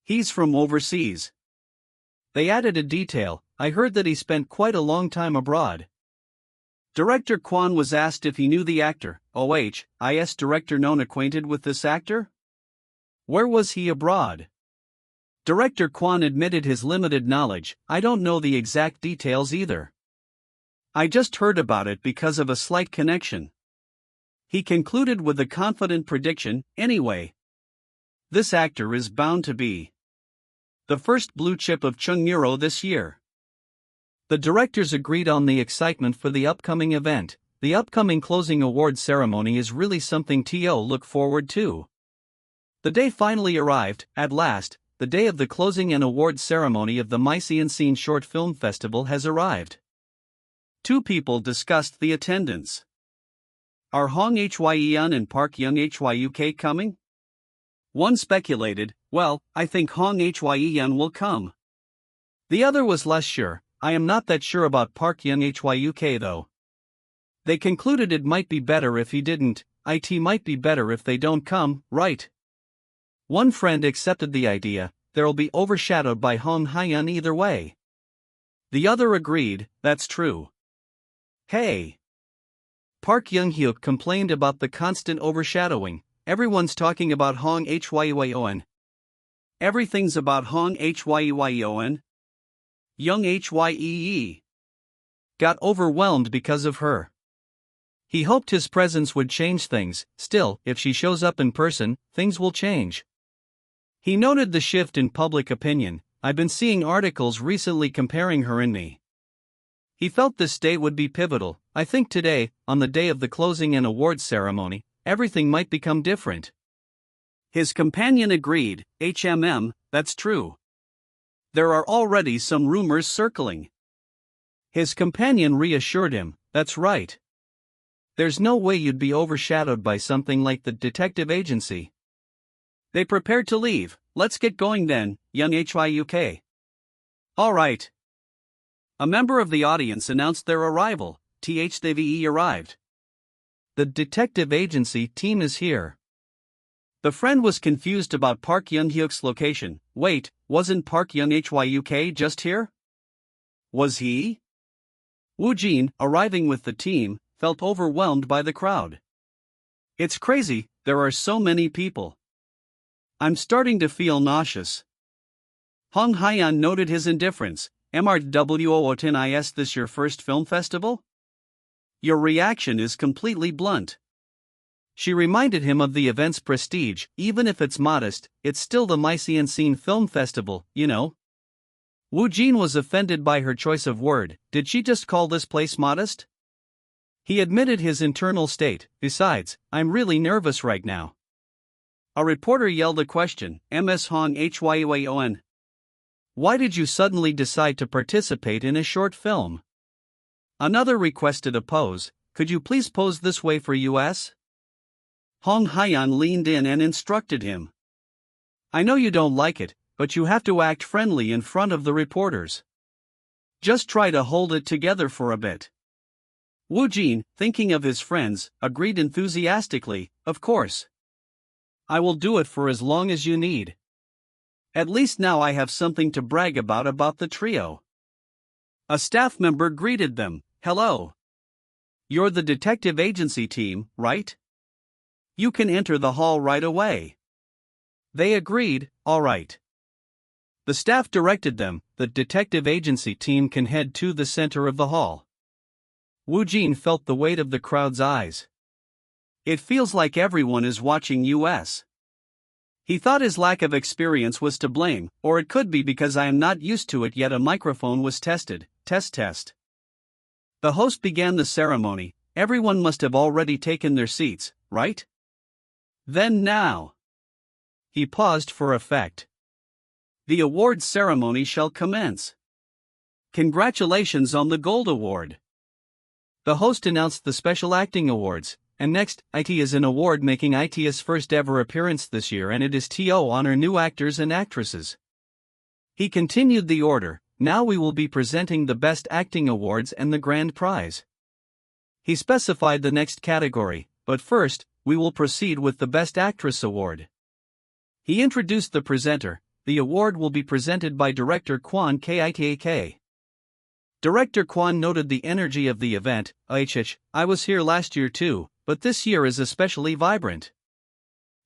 He's from overseas." They added a detail, "I heard that he spent quite a long time abroad." Director Kwan was asked if he knew the actor. Is director known acquainted with this actor? Where was he abroad? Director Kwan admitted his limited knowledge, "I don't know the exact details either. I just heard about it because of a slight connection." He concluded with a confident prediction, "Anyway, this actor is bound to be the first blue chip of Chungmuro this year." The directors agreed on the excitement for the upcoming event. The upcoming closing award ceremony is really something to look forward to. The day finally arrived, at last. The day of the closing and award ceremony of the Mysian Scene Short Film Festival has arrived. Two people discussed the attendance. Are Hong Hyeon and Park Young Hyuk coming? One speculated, "Well, I think Hong Hyeon will come." The other was less sure, "I am not that sure about Park Young Hyuk though." They concluded it might be better if he didn't. It might be better if they don't come, right? One friend accepted the idea, "There'll be overshadowed by Hong Hyeon either way." The other agreed, "That's true." Hey! Park Young-hyuk complained about the constant overshadowing. "Everyone's talking about Hong Hyeon. Everything's about Hong Hyeon. Young Hyee got overwhelmed because of her. He hoped his presence would change things. Still, if she shows up in person, things will change." He noted the shift in public opinion. "I've been seeing articles recently comparing her and me." He felt this day would be pivotal. "I think today, on the day of the closing and awards ceremony, everything might become different." His companion agreed, "That's true. There are already some rumors circling." His companion reassured him, "That's right. There's no way you'd be overshadowed by something like the detective agency." They prepared to leave. "Let's get going then, Young Hyuk." "All right." A member of the audience announced their arrival. They've arrived. The detective agency team is here. The friend was confused about Park Young-hyuk's location. "Wait, wasn't Park Young Hyuk just here?" Was he? Woojin, arriving with the team, felt overwhelmed by the crowd. "It's crazy, there are so many people. I'm starting to feel nauseous." Hong Hyeon noted his indifference. "Is this your first film festival? Your reaction is completely blunt." She reminded him of the event's prestige. "Even if it's modest, it's still the Mysian Scene Film Festival, you know." Woojin was offended by her choice of word. Did she just call this place modest? He admitted his internal state. "Besides, I'm really nervous right now." A reporter yelled a question. "Ms. Hong Hyeon. Why did you suddenly decide to participate in a short film?" Another requested a pose. "Could you please pose this way for us?" Hong Hyeon leaned in and instructed him. "I know you don't like it, but you have to act friendly in front of the reporters. Just try to hold it together for a bit." Woojin, thinking of his friends, agreed enthusiastically, "Of course. I will do it for as long as you need. At least now I have something to brag about the trio." A staff member greeted them. "Hello. You're the detective agency team, right? You can enter the hall right away." They agreed, "All right." The staff directed them. The detective agency team can head to the center of the hall. Woojin felt the weight of the crowd's eyes. It feels like everyone is watching us. He thought his lack of experience was to blame, or it could be because I am not used to it yet. A microphone was tested. Test. The host began the ceremony. Everyone must have already taken their seats, right? Then now. He paused for effect. The awards ceremony shall commence. Congratulations on the Gold Award. The host announced the Special Acting Awards, and next, IT is an award making IT's first ever appearance this year, and it is to honor new actors and actresses. He continued the order. now we will be presenting the Best Acting Awards and the Grand Prize. He specified the next category, but first, we will proceed with the Best Actress Award. He introduced the presenter. The award will be presented by director Kwon Kitak. Director Kwon noted the energy of the event. I was here last year too, but this year is especially vibrant.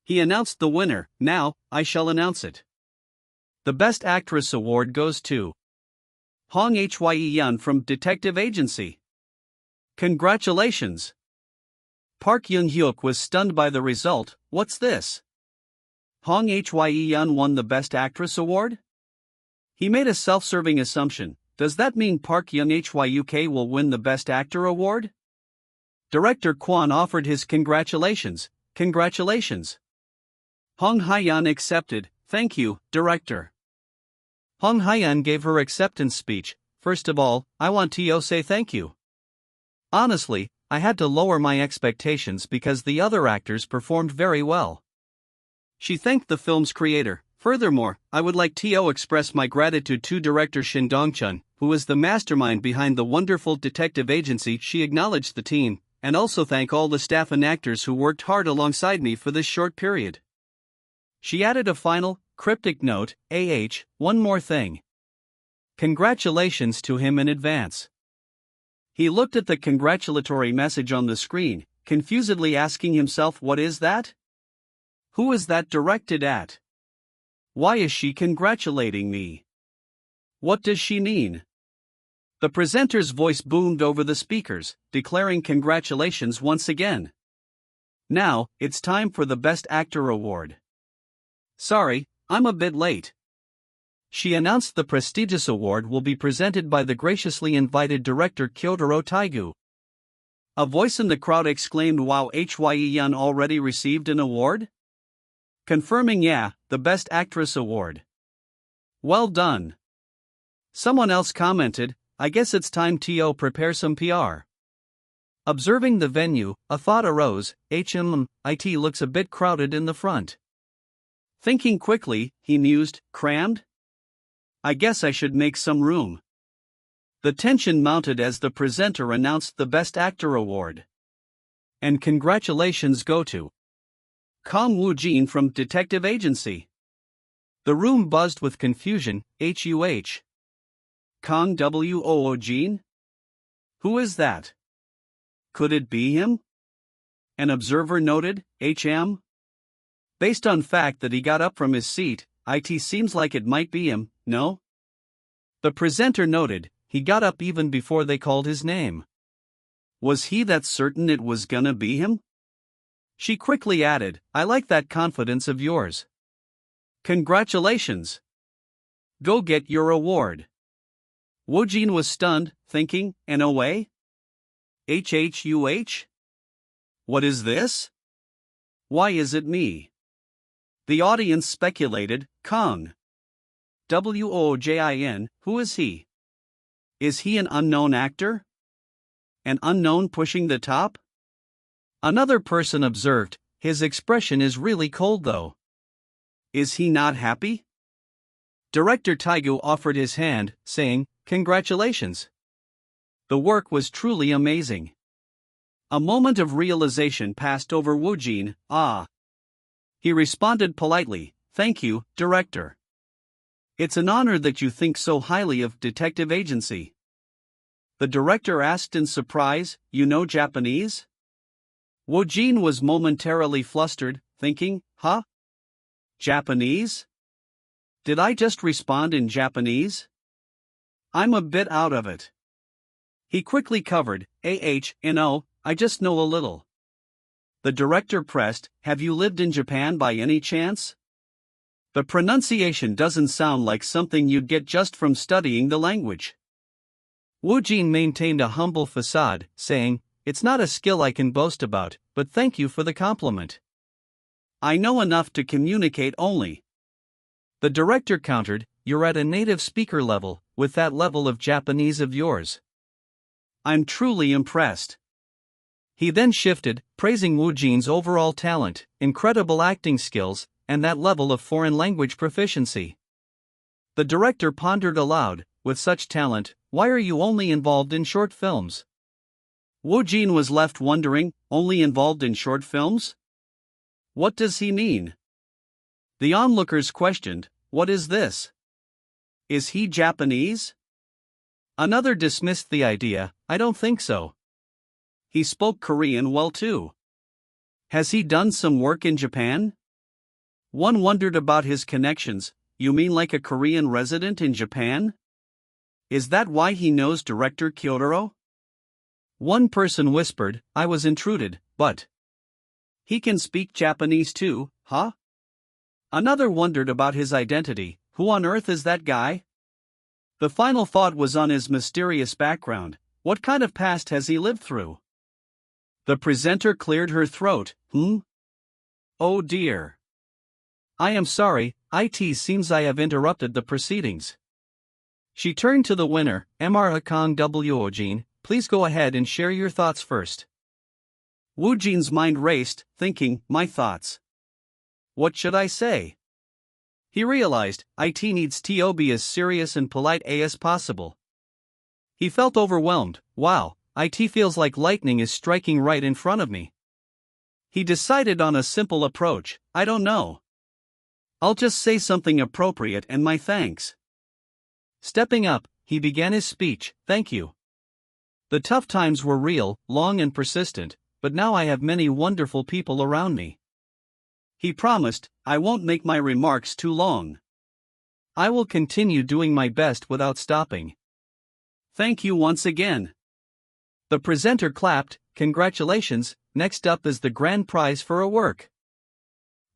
He announced the winner. Now, I shall announce it. The Best Actress Award goes to Hong Hye-yeon from Detective Agency. Congratulations! Park Yoon-hyuk was stunned by the result. What's this? Hong Hye-yeon won the Best Actress Award? He made a self-serving assumption. Does that mean Park Yoon-hyuk will win the Best Actor Award? Director Kwon offered his congratulations. Congratulations. Hong Hye-yeon accepted. Thank you, director. Hong Hye-yeon gave her acceptance speech. First of all, I want to say thank you. Honestly, I had to lower my expectations because the other actors performed very well. She thanked the film's creator. Furthermore, I would like to express my gratitude to director Shin Dong-chun, who is the mastermind behind the wonderful Detective Agency. She acknowledged the team, and also thank all the staff and actors who worked hard alongside me for this short period. She added a final, cryptic note, one more thing. Congratulations to him in advance. He looked at the congratulatory message on the screen, confusedly asking himself, what is that? Who is that directed at? Why is she congratulating me? What does she mean? The presenter's voice boomed over the speakers, declaring congratulations once again. Now, it's time for the Best Actor Award. Sorry, I'm a bit late. She announced the prestigious award will be presented by the graciously invited director Kyotaro Taegu. A voice in the crowd exclaimed, wow, Hye-yeon already received an award? Confirming, yeah, the Best Actress Award. Well done. Someone else commented, I guess it's time to prepare some PR. Observing the venue, a thought arose, it looks a bit crowded in the front. Thinking quickly, he mused, crammed? I guess I should make some room. The tension mounted as the presenter announced the Best Actor Award. And congratulations go to Kang Woojin from Detective Agency. The room buzzed with confusion. Kang Woojin? Who is that? Could it be him? An observer noted, Based on fact that he got up from his seat, it seems like it might be him, no? The presenter noted, he got up even before they called his name. Was he that certain it was gonna be him? She quickly added, I like that confidence of yours. Congratulations. Go get your award. Woojin was stunned, thinking, NOA? What is this? Why is it me? The audience speculated, Kang Woojin, who is he? Is he an unknown actor? An unknown pushing the top? Another person observed, his expression is really cold though. Is he not happy? Director Taegu offered his hand, saying, Congratulations. The work was truly amazing. A moment of realization passed over Woojin. He responded politely, Thank you, director. It's an honor that you think so highly of Detective Agency. The director asked in surprise, You know Japanese? Woojin was momentarily flustered, thinking, Huh? Japanese? Did I just respond in Japanese? I'm a bit out of it. He quickly covered, I just know a little. The director pressed, Have you lived in Japan by any chance? The pronunciation doesn't sound like something you'd get just from studying the language. Woojin maintained a humble facade, saying, It's not a skill I can boast about, but thank you for the compliment. I know enough to communicate only. The director countered, You're at a native speaker level, with that level of Japanese of yours. I'm truly impressed. He then shifted, praising Woojin's overall talent, incredible acting skills, and that level of foreign language proficiency. The director pondered aloud, with such talent, why are you only involved in short films? Woojin was left wondering, only involved in short films? What does he mean? The onlookers questioned, what is this? Is he Japanese? Another dismissed the idea, I don't think so. He spoke Korean well too. Has he done some work in Japan? One wondered about his connections, you mean like a Korean resident in Japan? Is that why he knows director Kyotaro? One person whispered, I was intruded, but he can speak Japanese too, huh? Another wondered about his identity, who on earth is that guy? The final thought was on his mysterious background, what kind of past has he lived through? The presenter cleared her throat, Oh dear. I am sorry, it seems I have interrupted the proceedings. She turned to the winner, Kang Woojin, please go ahead and share your thoughts first. Woojin's mind raced, thinking, my thoughts. What should I say? He realized, it needs to be as serious and polite as possible. He felt overwhelmed, wow, it feels like lightning is striking right in front of me. He decided on a simple approach, I don't know. I'll just say something appropriate and my thanks. Stepping up, he began his speech, thank you. The tough times were real, long and persistent, but now I have many wonderful people around me. He promised, I won't make my remarks too long. I will continue doing my best without stopping. Thank you once again. The presenter clapped, congratulations, next up is the grand prize for a work.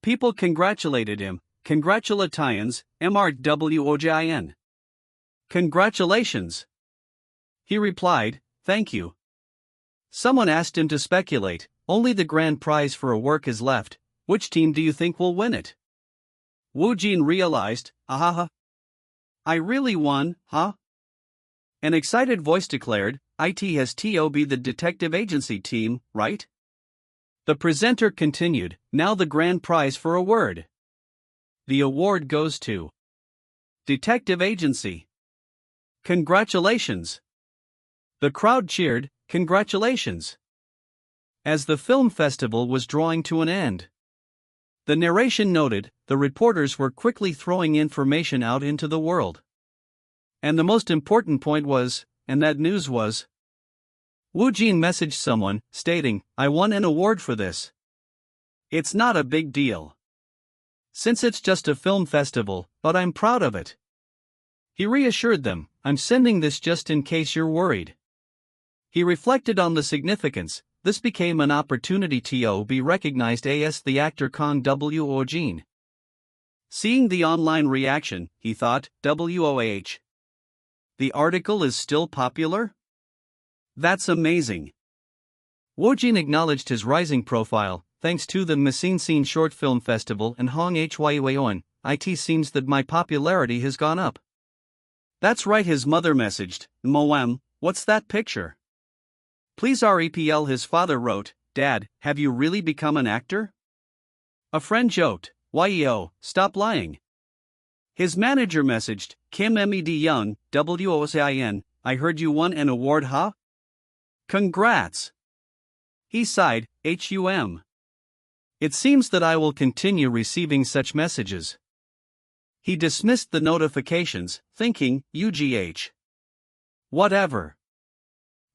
People congratulated him, congratulations, MRWOJIN. Congratulations. He replied, thank you. Someone asked him to speculate, only the grand prize for a work is left, which team do you think will win it? Woojin realized, ahaha. I really won, huh? An excited voice declared, it has to be the detective agency team, right? The presenter continued, now the grand prize for a word. The award goes to Detective Agency. Congratulations. The crowd cheered, congratulations. As the film festival was drawing to an end. The narration noted, the reporters were quickly throwing information out into the world. And the most important point was, and that news was, Woojin messaged someone, stating, I won an award for this. It's not a big deal. Since it's just a film festival, but I'm proud of it. He reassured them, I'm sending this just in case you're worried. He reflected on the significance, this became an opportunity to be recognized as the actor Kang Woojin. Seeing the online reaction, he thought, WOH. The article is still popular? That's amazing. Woojin acknowledged his rising profile, thanks to the Masinsin Short Film Festival and Hong Hyeon, it seems that my popularity has gone up. That's right, his mother messaged, Moem, what's that picture? Please repl his father wrote, Dad, have you really become an actor? A friend joked, Yo, stop lying. His manager messaged, Kim Med Young, WOSIN, I heard you won an award, huh? Congrats. He sighed, HUM. It seems that I will continue receiving such messages. He dismissed the notifications, thinking, UGH. Whatever.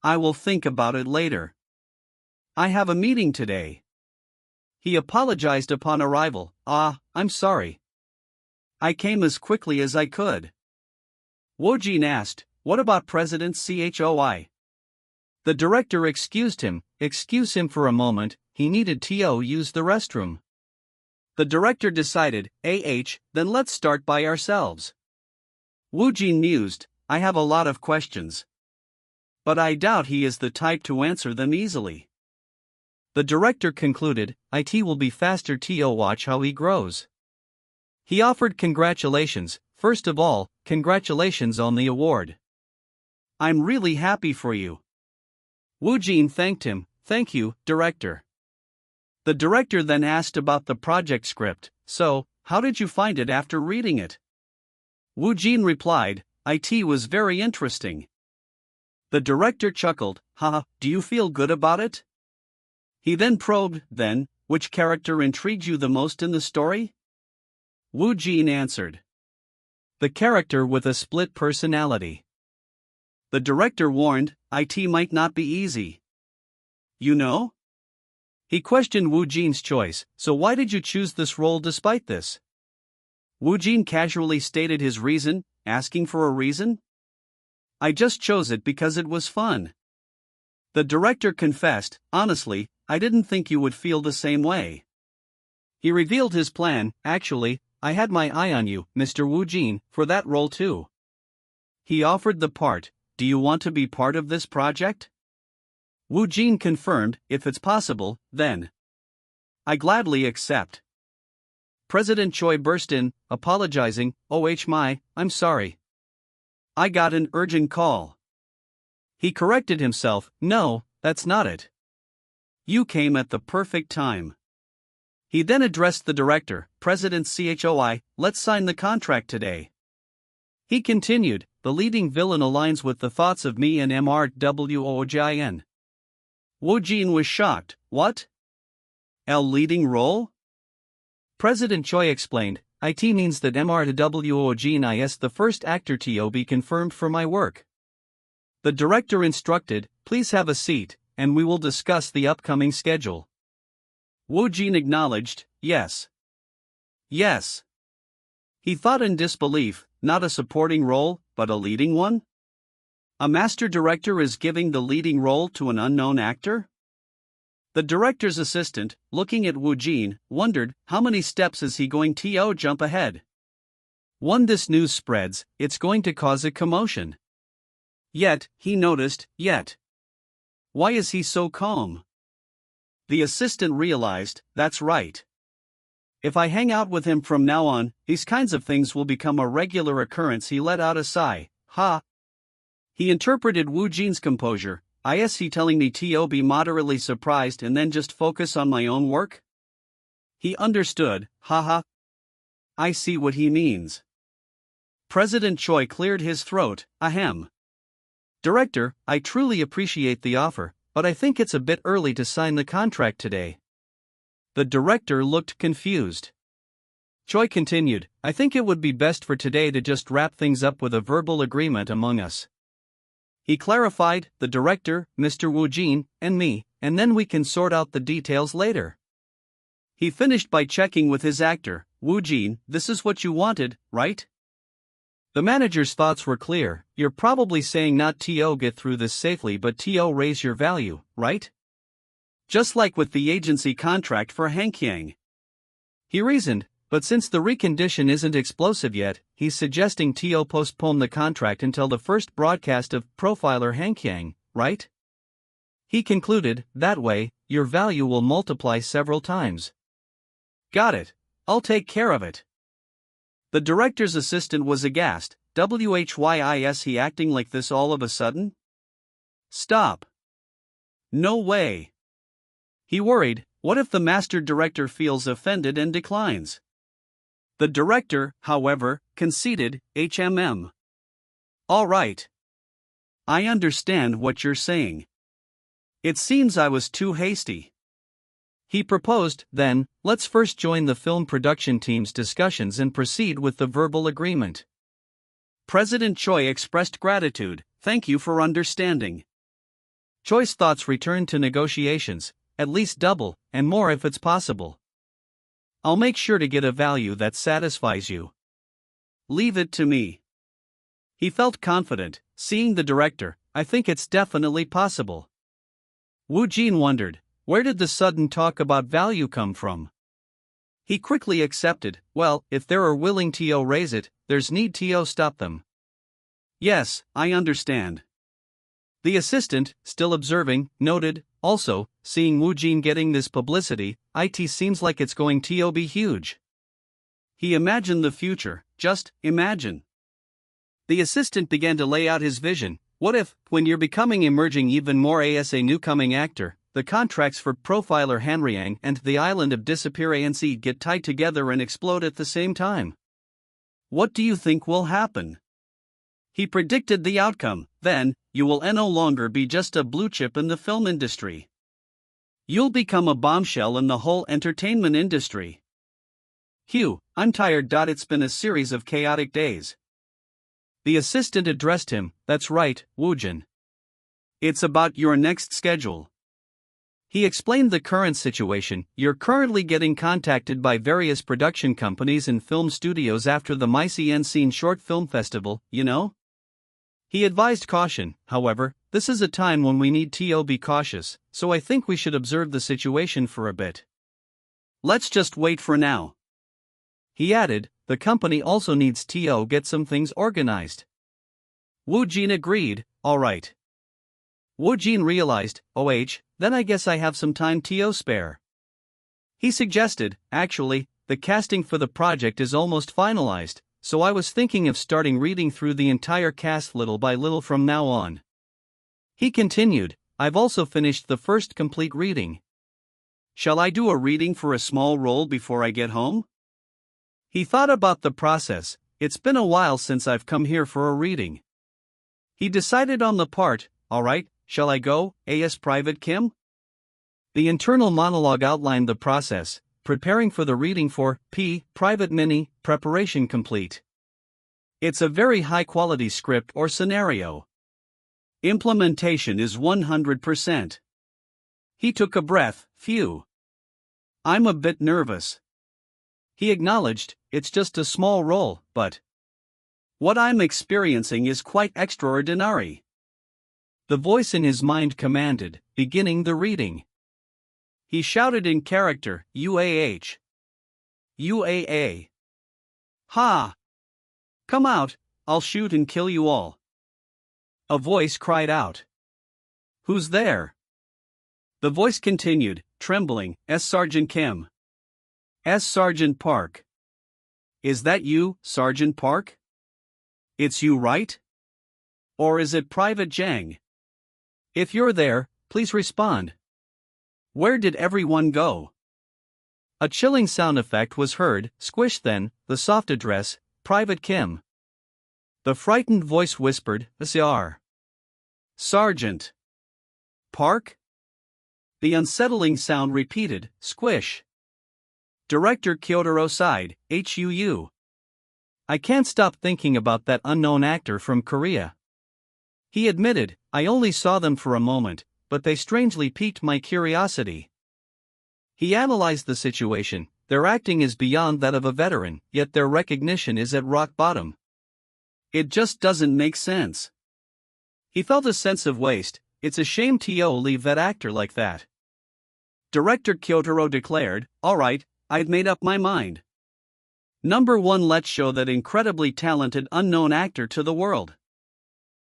I will think about it later. I have a meeting today. He apologized upon arrival, I'm sorry. I came as quickly as I could. Woojin asked, what about President Choi? The director excused him, excuse him for a moment, he needed to use the restroom. The director decided, then let's start by ourselves. Woojin mused, I have a lot of questions. But I doubt he is the type to answer them easily. The director concluded, it will be faster to watch how he grows. He offered congratulations, first of all, congratulations on the award. I'm really happy for you. Woojin thanked him, thank you, director. The director then asked about the project script, so, how did you find it after reading it? Woojin replied, IT was very interesting. The director chuckled, haha, do you feel good about it? He then probed, then, which character intrigued you the most in the story? Woojin answered. The character with a split personality. The director warned, it might not be easy. You know? He questioned Woojin's choice, so why did you choose this role despite this? Woojin casually stated his reason, asking for a reason? I just chose it because it was fun. The director confessed, honestly, I didn't think you would feel the same way. He revealed his plan, actually, I had my eye on you, Mr. Woojin, for that role too. He offered the part, do you want to be part of this project? Woojin confirmed, if it's possible, then. I gladly accept. President Choi burst in, apologizing, I'm sorry. I got an urgent call. He corrected himself, no, that's not it. You came at the perfect time. He then addressed the director, President Choi, let's sign the contract today. He continued, the leading villain aligns with the thoughts of me and MRWOJIN. Woojin was shocked, what? L leading role? President Choi explained, it means that MRWOJIN is the first actor to be confirmed for my work. The director instructed, please have a seat, and we will discuss the upcoming schedule. Woojin acknowledged, yes. Yes. He thought in disbelief, not a supporting role, but a leading one? A master director is giving the leading role to an unknown actor? The director's assistant, looking at Woojin, wondered, how many steps is he going to jump ahead? When this news spreads, it's going to cause a commotion. Yet, he noticed, why is he so calm? The assistant realized, that's right. If I hang out with him from now on, these kinds of things will become a regular occurrence. He let out a sigh, ha. He interpreted Woojin's composure, is he telling me to be moderately surprised and then just focus on my own work? He understood, haha. I see what he means. President Choi cleared his throat, ahem. Director, I truly appreciate the offer, but I think it's a bit early to sign the contract today. The director looked confused. Choi continued, I think it would be best for today to just wrap things up with a verbal agreement among us. He clarified, the director, Mr. Woojin, and me, and then we can sort out the details later. He finished by checking with his actor, Woojin, this is what you wanted, right? The manager's thoughts were clear, you're probably saying not to get through this safely but to raise your value, right? Just like with the agency contract for Hankyang. He reasoned, but since the recondition isn't explosive yet, he's suggesting to postpone the contract until the first broadcast of Profiler Hankyang, right? He concluded, that way, your value will multiply several times. Got it, I'll take care of it. The director's assistant was aghast, whyis he acting like this all of a sudden? Stop. No way. He worried, what if the master director feels offended and declines? The director, however, conceded, All right. I understand what you're saying. It seems I was too hasty. He proposed, then, let's first join the film production team's discussions and proceed with the verbal agreement. President Choi expressed gratitude, thank you for understanding. Choi's thoughts returned to negotiations, at least double, and more if it's possible. I'll make sure to get a value that satisfies you. Leave it to me. He felt confident, seeing the director, I think it's definitely possible. Woojin wondered, where did the sudden talk about value come from? He quickly accepted, well, if there are willing to raise it, there's need to stop them. Yes, I understand. The assistant, still observing, noted, also, seeing Woojin getting this publicity, it seems like it's going to be huge. He imagined the future, just imagine. The assistant began to lay out his vision, what if, when you're becoming emerging even more as a newcoming actor, the contracts for Profiler Hanryang and the Island of Disappearance get tied together and explode at the same time? What do you think will happen? He predicted the outcome. Then, you will no longer be just a blue chip in the film industry. You'll become a bombshell in the whole entertainment industry. Hugh, I'm tired. It's been a series of chaotic days. The assistant addressed him. That's right, Woojin. It's about your next schedule. He explained the current situation. You're currently getting contacted by various production companies and film studios after the Mycen Scene Short Film Festival, you know? He advised caution. However, this is a time when we need to be cautious, so I think we should observe the situation for a bit. Let's just wait for now. He added, the company also needs to get some things organized. Woojin agreed, alright. Woojin realized, then I guess I have some time to spare. He suggested, actually, the casting for the project is almost finalized, so I was thinking of starting reading through the entire cast little by little from now on. He continued, I've also finished the first complete reading. Shall I do a reading for a small role before I get home? He thought about the process. It's been a while since I've come here for a reading. He decided on the part, alright, shall I go, as Private Kim? The internal monologue outlined the process, preparing for the reading for Private Mini, preparation complete. It's a very high-quality script or scenario. Implementation is 100%. He took a breath, phew. I'm a bit nervous. He acknowledged, it's just a small role, but what I'm experiencing is quite extraordinary. The voice in his mind commanded, beginning the reading. He shouted in character, UAH. UAA. Ha! Come out, I'll shoot and kill you all. A voice cried out. Who's there? The voice continued, trembling, S. Sergeant Kim. S. Sergeant Park. Is that you, Sergeant Park? It's you, right? Or is it Private Jang? If you're there, please respond. Where did everyone go? A chilling sound effect was heard, squish then, the soft address, Private Kim. The frightened voice whispered, Sir. Sergeant. Park? The unsettling sound repeated, squish. Director Kyotaro sighed, HUU. I can't stop thinking about that unknown actor from Korea. He admitted, I only saw them for a moment, but they strangely piqued my curiosity. He analyzed the situation. Their acting is beyond that of a veteran, yet their recognition is at rock bottom. It just doesn't make sense. He felt a sense of waste. It's a shame to leave that actor like that. Director Kyotaro declared, alright, I've made up my mind. Number 1, let's show that incredibly talented unknown actor to the world.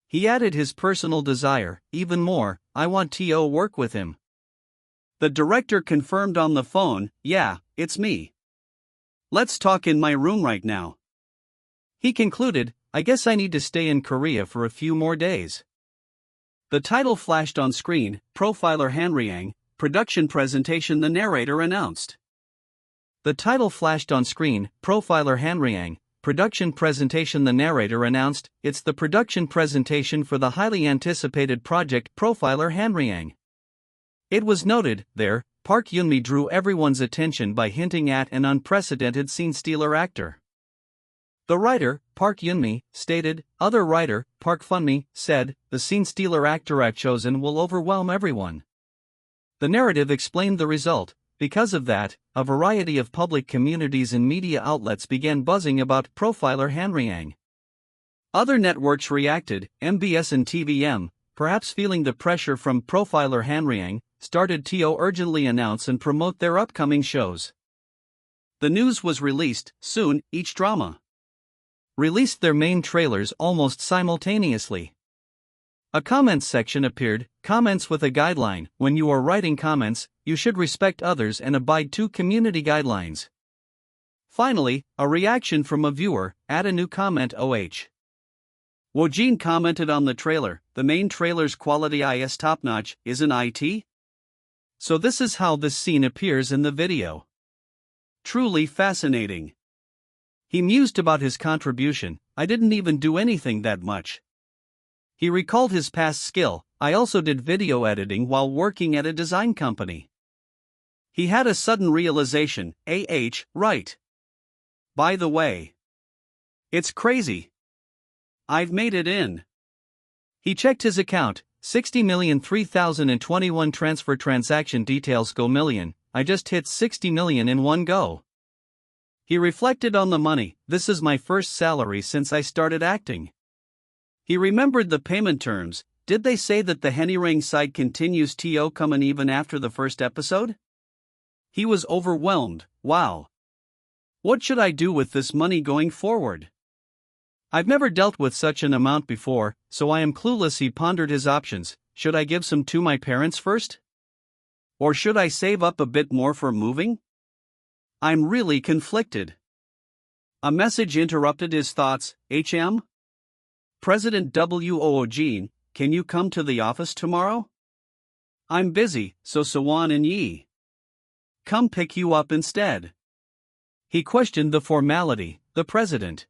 He added his personal desire, even more, I want to work with him. The director confirmed on the phone, yeah, it's me. Let's talk in my room right now. He concluded, I guess I need to stay in Korea for a few more days. The title flashed on screen, Profiler Hanryang, production presentation, the narrator announced. The title flashed on screen, Profiler Hanryang, production presentation, the narrator announced, it's the production presentation for the highly anticipated project Profiler Hanryang. It was noted, there, Park Yunmi drew everyone's attention by hinting at an unprecedented scene-stealer actor. The writer, Park Yunmi, stated, other writer, Park Funmi, said, the scene-stealer actor I've chosen will overwhelm everyone. The narrative explained the result. Because of that, a variety of public communities and media outlets began buzzing about Profiler Hanryang. Other networks reacted, MBS and TVM, perhaps feeling the pressure from Profiler Hanryang, started to urgently announce and promote their upcoming shows. The news was released, soon, each drama released their main trailers almost simultaneously. A comments section appeared, comments with a guideline, when you are writing comments, you should respect others and abide to community guidelines. Finally, a reaction from a viewer, add a new comment Woojin commented on the trailer, the main trailer's quality is top-notch, isn't it? So this is how this scene appears in the video. Truly fascinating. He mused about his contribution, I didn't even do anything that much. He recalled his past skill. I also did video editing while working at a design company. He had a sudden realization, right. By the way, it's crazy. I've made it in. He checked his account, 60,003,021 transfer transaction details go million, I just hit 60 million in one go. He reflected on the money, this is my first salary since I started acting. He remembered the payment terms, did they say that the Henny side continues to come in even after the first episode? He was overwhelmed, wow. What should I do with this money going forward? I've never dealt with such an amount before, so I am clueless. He pondered his options, should I give some to my parents first? Or should I save up a bit more for moving? I'm really conflicted. A message interrupted his thoughts, President Woojin, can you come to the office tomorrow? I'm busy, so Sawan and Yi come pick you up instead. He questioned the formality, the president.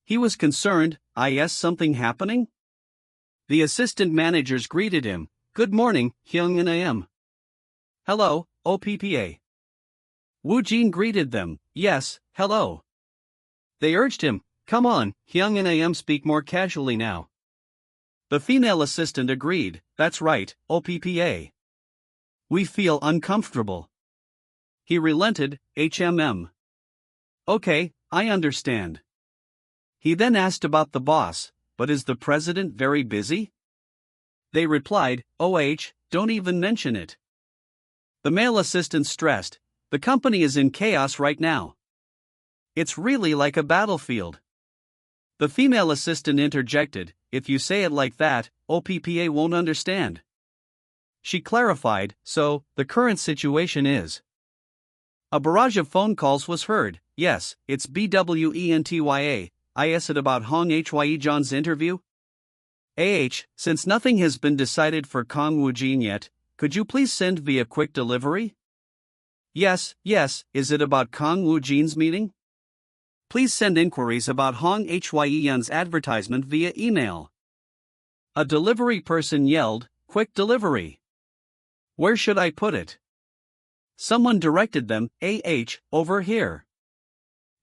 He was concerned, is something happening? The assistant managers greeted him, good morning, Hyung and AM. Hello, OPPA. Woojin greeted them, yes, hello. They urged him, come on, Hyung and AM, speak more casually now. The female assistant agreed, that's right, OPPA. We feel uncomfortable. He relented, Okay, I understand. He then asked about the boss, but is the president very busy? They replied, don't even mention it. The male assistant stressed, the company is in chaos right now. It's really like a battlefield. The female assistant interjected, if you say it like that, OPPA won't understand. She clarified, so, the current situation is. A barrage of phone calls was heard, yes, it's BWENTYA, is it about Hong Hye John's interview? Since nothing has been decided for Kang Woojin yet, could you please send via quick delivery? Yes, is it about Kang Woojin's meeting? Please send inquiries about Hong Hye's advertisement via email. A delivery person yelled, quick delivery. Where should I put it? Someone directed them, over here.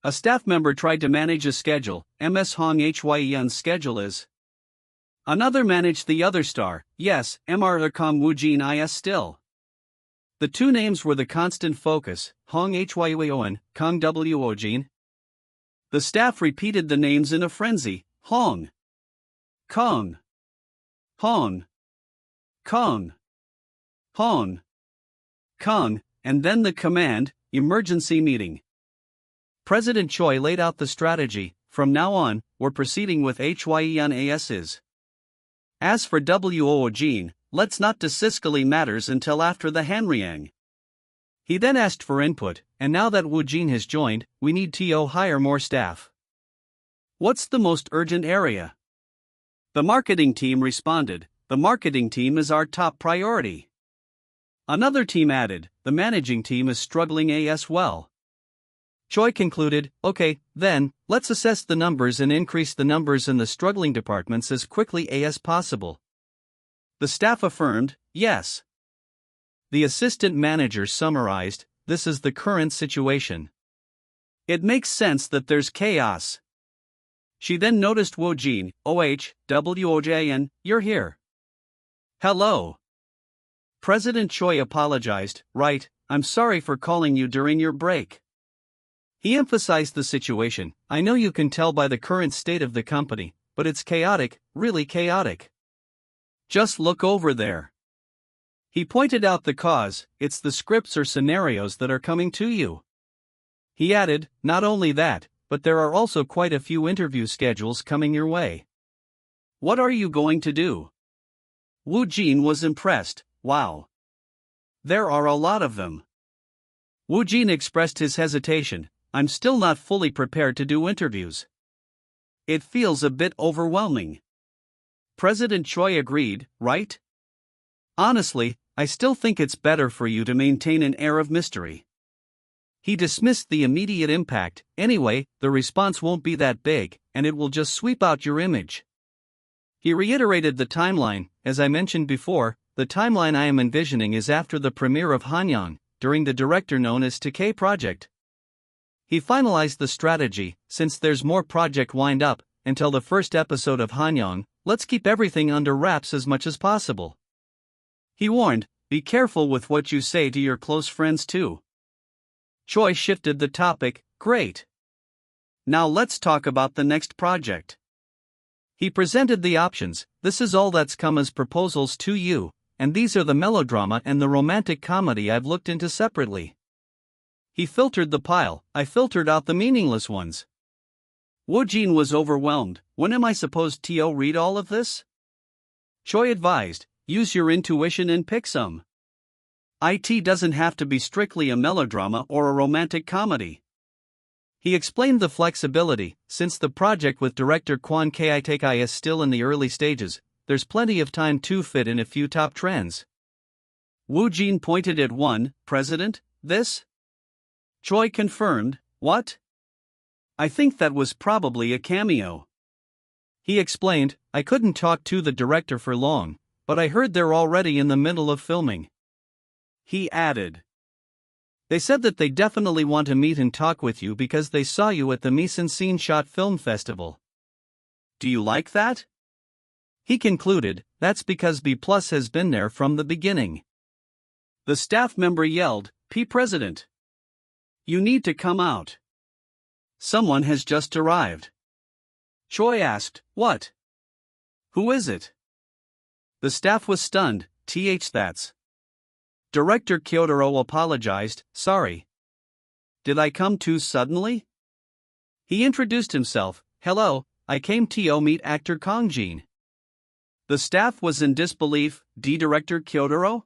A staff member tried to manage a schedule, Ms. Hong Hye's schedule is. Another managed the other star, yes, Mr. Kang Woojin is still. The two names were the constant focus, Hong Hye, Kang Woojin. The staff repeated the names in a frenzy, Hong. Kang. Hong. Kang. Hong. Kang, and then the command, emergency meeting. President Choi laid out the strategy, from now on, we're proceeding with Hye's. As for Woojin, let's not discuss matters until after the Hanryang. He then asked for input, and now that Woojin has joined, we need to hire more staff. What's the most urgent area? The marketing team responded, the marketing team is our top priority. Another team added, the managing team is struggling as well. Choi concluded, okay, then, let's assess the numbers and increase the numbers in the struggling departments as quickly as possible. The staff affirmed, yes. The assistant manager summarized, this is the current situation. It makes sense that there's chaos. She then noticed Woojin, Woojin, you're here. Hello. President Choi apologized, right, I'm sorry for calling you during your break. He emphasized the situation, I know you can tell by the current state of the company, but it's chaotic, really chaotic. Just look over there. He pointed out the cause, it's the scripts or scenarios that are coming to you. He added, not only that, but there are also quite a few interview schedules coming your way. What are you going to do? Woojin was impressed, wow. There are a lot of them. Woojin expressed his hesitation, I'm still not fully prepared to do interviews. It feels a bit overwhelming. President Choi agreed, right? Honestly, I still think it's better for you to maintain an air of mystery. He dismissed the immediate impact. Anyway, the response won't be that big, and it will just sweep out your image. He reiterated the timeline. As I mentioned before, the timeline I am envisioning is after the premiere of Hanyang, during the director known as Takei Project. He finalized the strategy. Since there's more project wind up until the first episode of Hanyang, let's keep everything under wraps as much as possible. He warned, be careful with what you say to your close friends too. Choi shifted the topic. Great. Now let's talk about the next project. He presented the options. This is all that's come as proposals to you, and these are the melodrama and the romantic comedy I've looked into separately. He filtered the pile. I filtered out the meaningless ones. Woojin was overwhelmed. When am I supposed to read all of this? Choi advised, use your intuition and pick some. It doesn't have to be strictly a melodrama or a romantic comedy. He explained the flexibility. Since the project with director Kwon Ki-tae is still in the early stages, there's plenty of time to fit in a few top trends. Woojin pointed at one. President, this? Choi confirmed, what? I think that was probably a cameo. He explained, I couldn't talk to the director for long, but I heard they're already in the middle of filming. He added, they said that they definitely want to meet and talk with you because they saw you at the Mise en Scene Shot Film Festival. Do you like that? He concluded, that's because B+ has been there from the beginning. The staff member yelled, P. President. You need to come out. Someone has just arrived. Choi asked, what? Who is it? The staff was stunned. That's. Director Kyotaro apologized, sorry. Did I come too suddenly? He introduced himself, hello, I came to meet actor Kang Woojin. The staff was in disbelief. Director Kyotaro?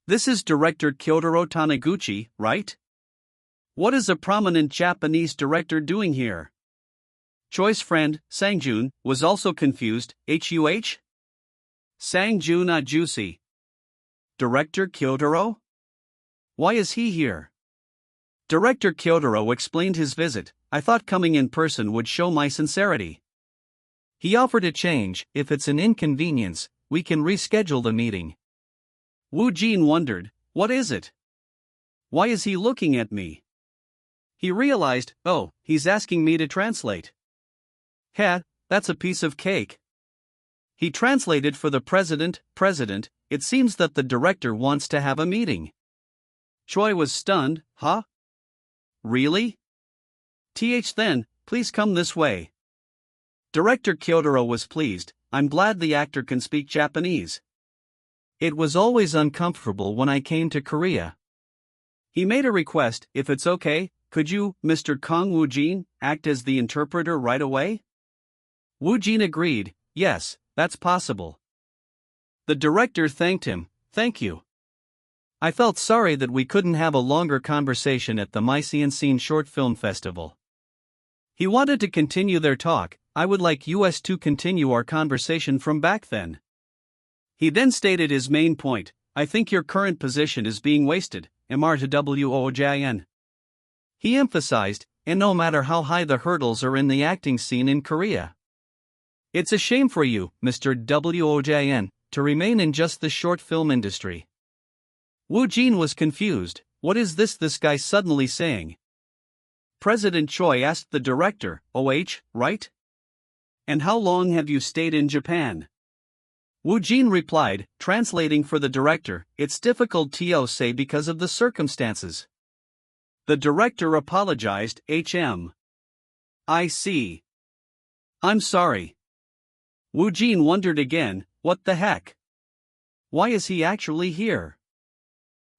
This is Director Kyotaro Taniguchi, right? What is a prominent Japanese director doing here? Choi's friend, Sangjun, was also confused. Huh? Sangjun Ajusi. Director Kyotaro? Why is he here? Director Kyotaro explained his visit. I thought coming in person would show my sincerity. He offered a change. If it's an inconvenience, we can reschedule the meeting. Woojin wondered, what is it? Why is he looking at me? He realized, oh, he's asking me to translate. Heh, that's a piece of cake. He translated for the president. President, it seems that the director wants to have a meeting. Choi was stunned, huh? Really? Then, please come this way. Director Kyotaro was pleased, I'm glad the actor can speak Japanese. It was always uncomfortable when I came to Korea. He made a request, if it's okay, could you, Mr. Kang Woojin, act as the interpreter right away? Woojin agreed, yes, that's possible. The director thanked him, thank you. I felt sorry that we couldn't have a longer conversation at the Mise en Scene Short Film Festival. He wanted to continue their talk. I would like us to continue our conversation from back then. He then stated his main point, I think your current position is being wasted, MRTWOJIN. He emphasized, and no matter how high the hurdles are in the acting scene in Korea. It's a shame for you, Mr. WOJN, to remain in just the short film industry. Woojin was confused, what is this guy suddenly saying? President Choi asked the director, right? And how long have you stayed in Japan? Woojin replied, translating for the director, it's difficult to say because of the circumstances. The director apologized, I see. I'm sorry. Woojin wondered again, what the heck? Why is he actually here?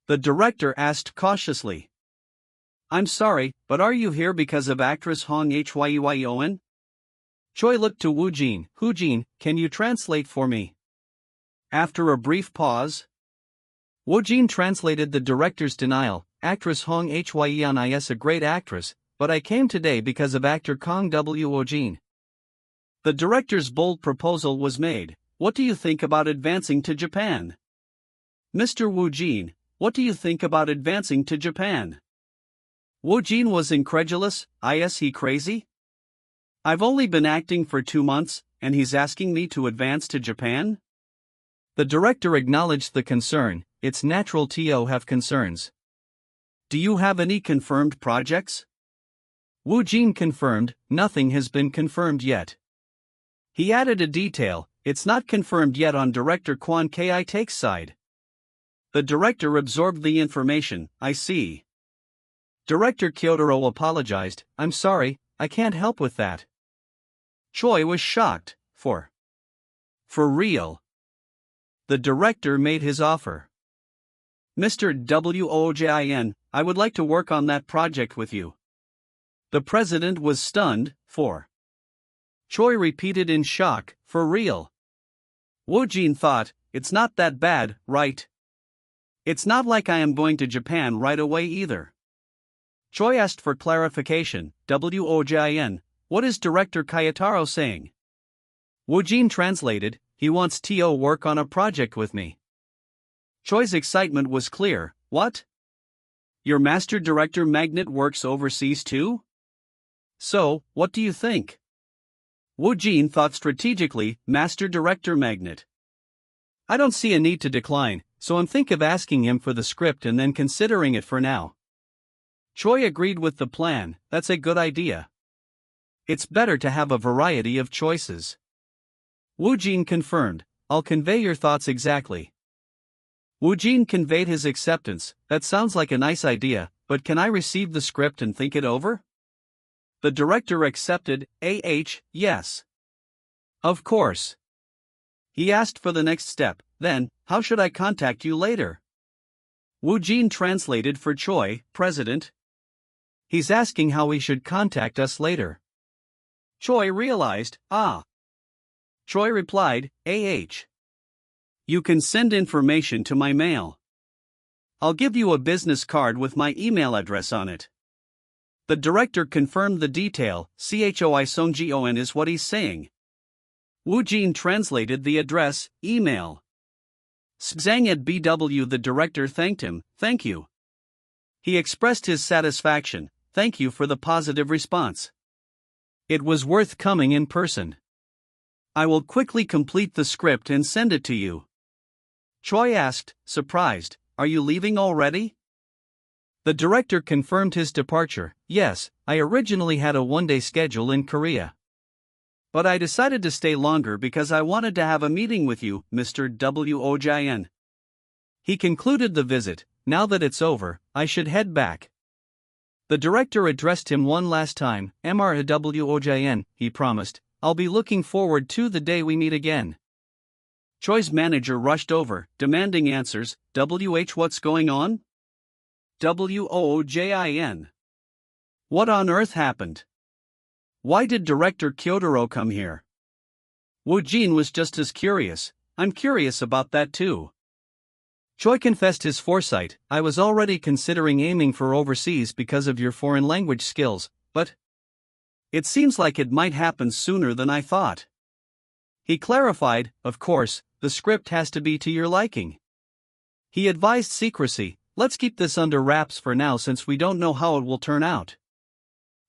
The director asked cautiously. I'm sorry, but are you here because of actress Hong Hyeon? Choi looked to Woojin. Woojin, can you translate for me? After a brief pause, Woojin translated the director's denial. Actress Hong Hyeon is a great actress, but I came today because of actor Kang Woojin. The director's bold proposal was made. What do you think about advancing to Japan? Mr. Woojin, what do you think about advancing to Japan? Woojin was incredulous. Is he crazy? I've only been acting for 2 months, and he's asking me to advance to Japan? The director acknowledged the concern. It's natural to have concerns. Do you have any confirmed projects? Woojin confirmed. Nothing has been confirmed yet. He added a detail. It's not confirmed yet on director Kwon Ki-take's side. The director absorbed the information. I see. Director Kyotaro apologized. I'm sorry, I can't help with that. Choi was shocked. For real. The director made his offer. Mr. Woojin, I would like to work on that project with you. The president was stunned. Choi repeated in shock. For real. Woojin thought, it's not that bad, right? It's not like I am going to Japan right away either. Choi asked for clarification. Woojin, what is Director Kyotaro saying? Woojin translated, he wants to work on a project with me. Choi's excitement was clear. What? Your master director magnet works overseas too? So, what do you think? Woojin thought strategically. Master director magnet. I don't see a need to decline, so I'm thinking of asking him for the script and then considering it for now. Choi agreed with the plan. That's a good idea. It's better to have a variety of choices. Woojin confirmed, I'll convey your thoughts exactly. Woojin conveyed his acceptance. That sounds like a nice idea, but can I receive the script and think it over? The director accepted. Yes. Of course. He asked for the next step. Then, how should I contact you later? Woojin translated for Choi. President. He's asking how he should contact us later. Choi realized. Choi replied. You can send information to my mail. I'll give you a business card with my email address on it. The director confirmed the detail. Choi Songjion is what he's saying. Woojin translated the address. Email. Zhang at BW. The director thanked him. Thank you. He expressed his satisfaction. Thank you for the positive response. It was worth coming in person. I will quickly complete the script and send it to you. Choi asked, surprised, are you leaving already? The director confirmed his departure. Yes, I originally had a one-day schedule in Korea. But I decided to stay longer because I wanted to have a meeting with you, Mr. Woojin. He concluded the visit. Now that it's over, I should head back. The director addressed him one last time. Mr. Woojin, he promised, I'll be looking forward to the day we meet again. Choi's manager rushed over, demanding answers. What's going on? Woojin. What on earth happened? Why did Director Kyotaro come here? Woojin was just as curious. I'm curious about that too. Choi confessed his foresight. I was already considering aiming for overseas because of your foreign language skills, but it seems like it might happen sooner than I thought. He clarified, of course, the script has to be to your liking. He advised secrecy. Let's keep this under wraps for now since we don't know how it will turn out.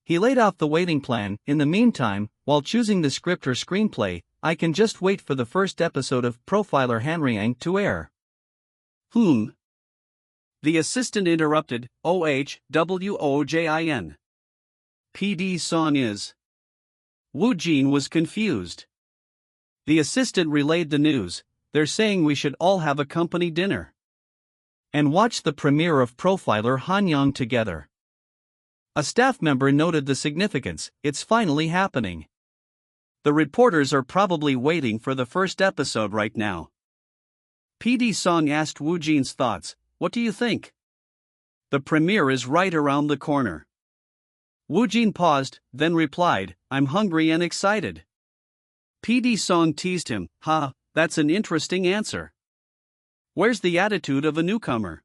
He laid out the waiting plan. In the meantime, while choosing the script or screenplay, I can just wait for the first episode of Profiler Hanryang to air. The assistant interrupted. Woojin. PD song is. Woojin was confused. The assistant relayed the news. They're saying we should all have a company dinner and watch the premiere of Profiler Hanryang together. A staff member noted the significance. It's finally happening. The reporters are probably waiting for the first episode right now. PD Song asked Woojin's thoughts. What do you think? The premiere is right around the corner. Woojin paused, then replied, I'm hungry and excited. PD Song teased him. That's an interesting answer. Where's the attitude of a newcomer?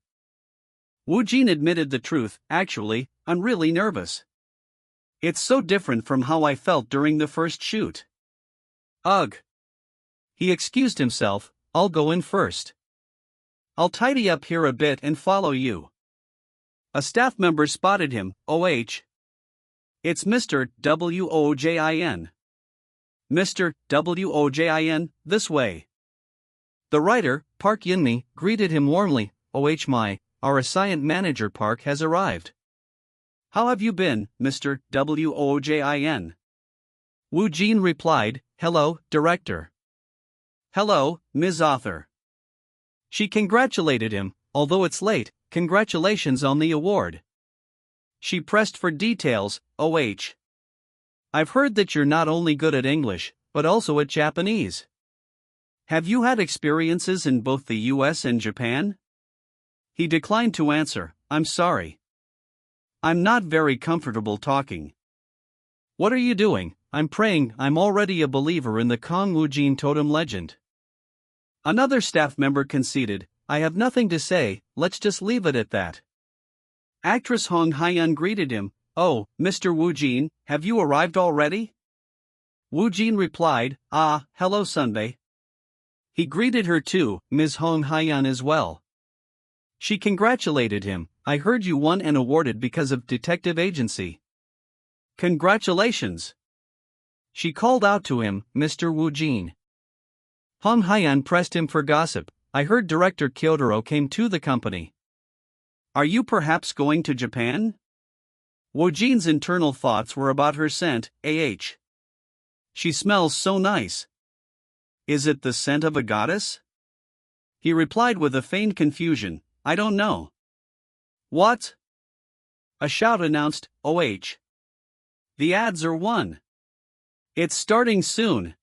Woojin admitted the truth. Actually, I'm really nervous. It's so different from how I felt during the first shoot. Ugh. He excused himself. I'll go in first. I'll tidy up here a bit and follow you. A staff member spotted him. "OH. It's Mr. Woojin. Mr. Woojin, this way." The writer, Park Yinmi, greeted him warmly. "Oh my, our assigned manager Park has arrived. How have you been, Mr. Woojin?" Woojin replied, "Hello, director." "Hello, Ms. Author." She congratulated him. "Although it's late, congratulations on the award." She pressed for details. "OH. I've heard that you're not only good at English, but also at Japanese. Have you had experiences in both the US and Japan?" He declined to answer. "I'm sorry. I'm not very comfortable talking." "What are you doing?" "I'm praying. I'm already a believer in the Kang Woojin totem legend." Another staff member conceded. "I have nothing to say, let's just leave it at that." Actress Hong Hyun greeted him. "Oh, Mr. Woojin, have you arrived already?" Woojin replied, "Ah, hello Sunbae." He greeted her too, Ms. Hong Hyun as well. She congratulated him. "I heard you won and awarded because of detective agency. Congratulations." She called out to him, "Mr. Woojin." Hong Hyun pressed him for gossip. "I heard director Kyotaro came to the company. Are you perhaps going to Japan?" Woojin's internal thoughts were about her scent. She smells so nice. Is it the scent of a goddess?" He replied with a feigned confusion, "I don't know." "What?" A shout announced, "OH. The ads are won. It's starting soon."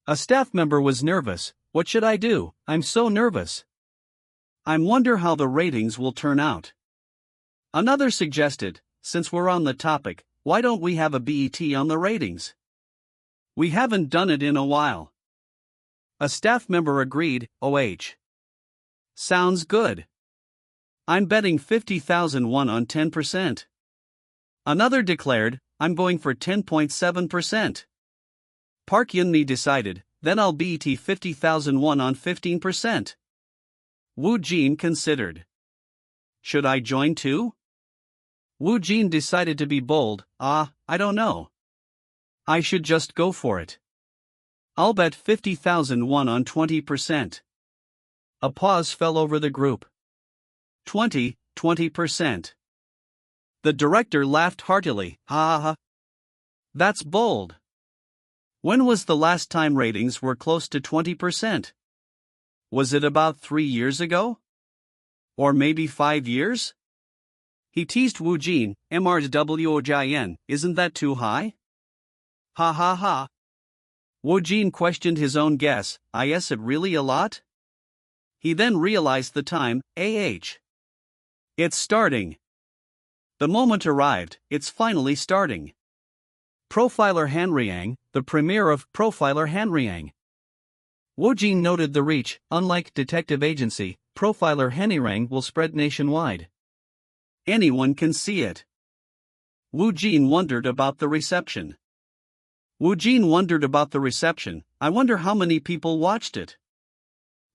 A staff member was nervous. "What should I do? I'm so nervous. I wonder how the ratings will turn out." Another suggested, "Since we're on the topic, why don't we have a BET on the ratings? We haven't done it in a while." A staff member agreed. "OH. Sounds good. I'm betting 50,000 won on 10%. Another declared, "I'm going for 10.7%. Park Yinmi decided, "Then I'll bet 50,000 won on 15%. Woojin considered, "Should I join too?" Woojin decided to be bold. I don't know. I should just go for it. I'll bet 50,000 won on 20%. A pause fell over the group. 20%. The director laughed heartily. Ha. That's bold. When was the last time ratings were close to 20%? Was it about 3 years ago? Or maybe 5 years? He teased Woojin. "MRWOJIN, isn't that too high?" Ha. Woojin questioned his own guess. "Is it really a lot?" He then realized the time. It's starting. The moment arrived. It's finally starting. Profiler Hanryang, the premiere of Profiler Hanryang. Woojin noted the reach. Unlike detective agency, Profiler Hanryang will spread nationwide. Anyone can see it. Woojin wondered about the reception. I wonder how many people watched it.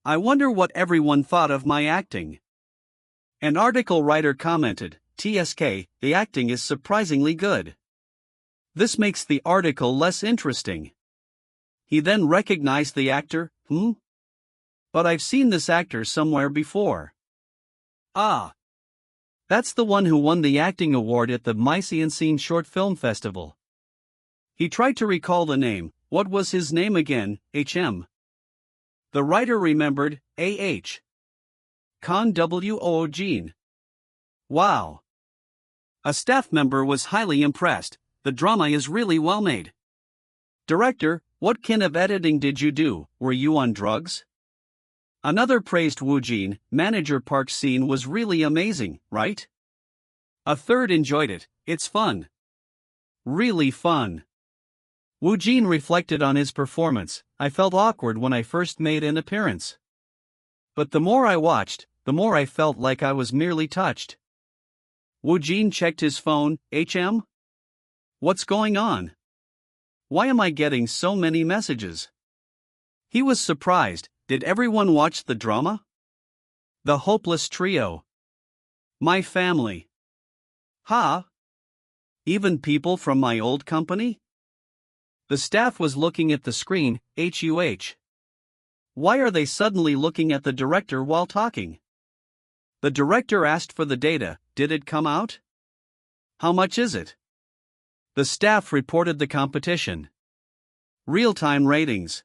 I wonder what everyone thought of my acting. An article writer commented, "TSK, the acting is surprisingly good." This makes the article less interesting. He then recognized the actor. But I've seen this actor somewhere before. That's the one who won the acting award at the Mysiansin Short Film Festival. He tried to recall the name. What was his name again? The writer remembered. Kang Woojin. Wow. A staff member was highly impressed. The drama is really well made. Director, what kind of editing did you do? Were you on drugs? Another praised Woojin. Manager Park's scene was really amazing, right? A third enjoyed it. It's fun. Really fun. Woojin reflected on his performance. I felt awkward when I first made an appearance. But the more I watched, the more I felt like I was merely touched. Woojin checked his phone. What's going on? Why am I getting so many messages? He was surprised. Did everyone watch the drama? The Hopeless Trio. My family. Ha! Even people from my old company? The staff was looking at the screen, HUH. Why are they suddenly looking at the director while talking? The director asked for the data. Did it come out? How much is it? The staff reported the competition. Real-time ratings.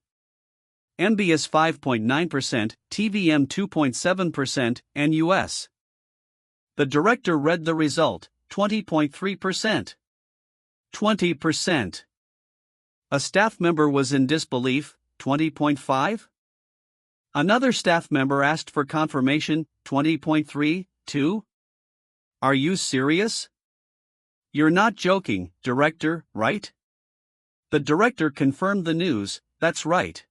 MBS 5.9%, TVM 2.7%, and US. The director read the result, 20.3%. 20%. A staff member was in disbelief, 20.5%. Another staff member asked for confirmation, 20.3%. Are you serious? You're not joking, director, right? The director confirmed the news, that's right.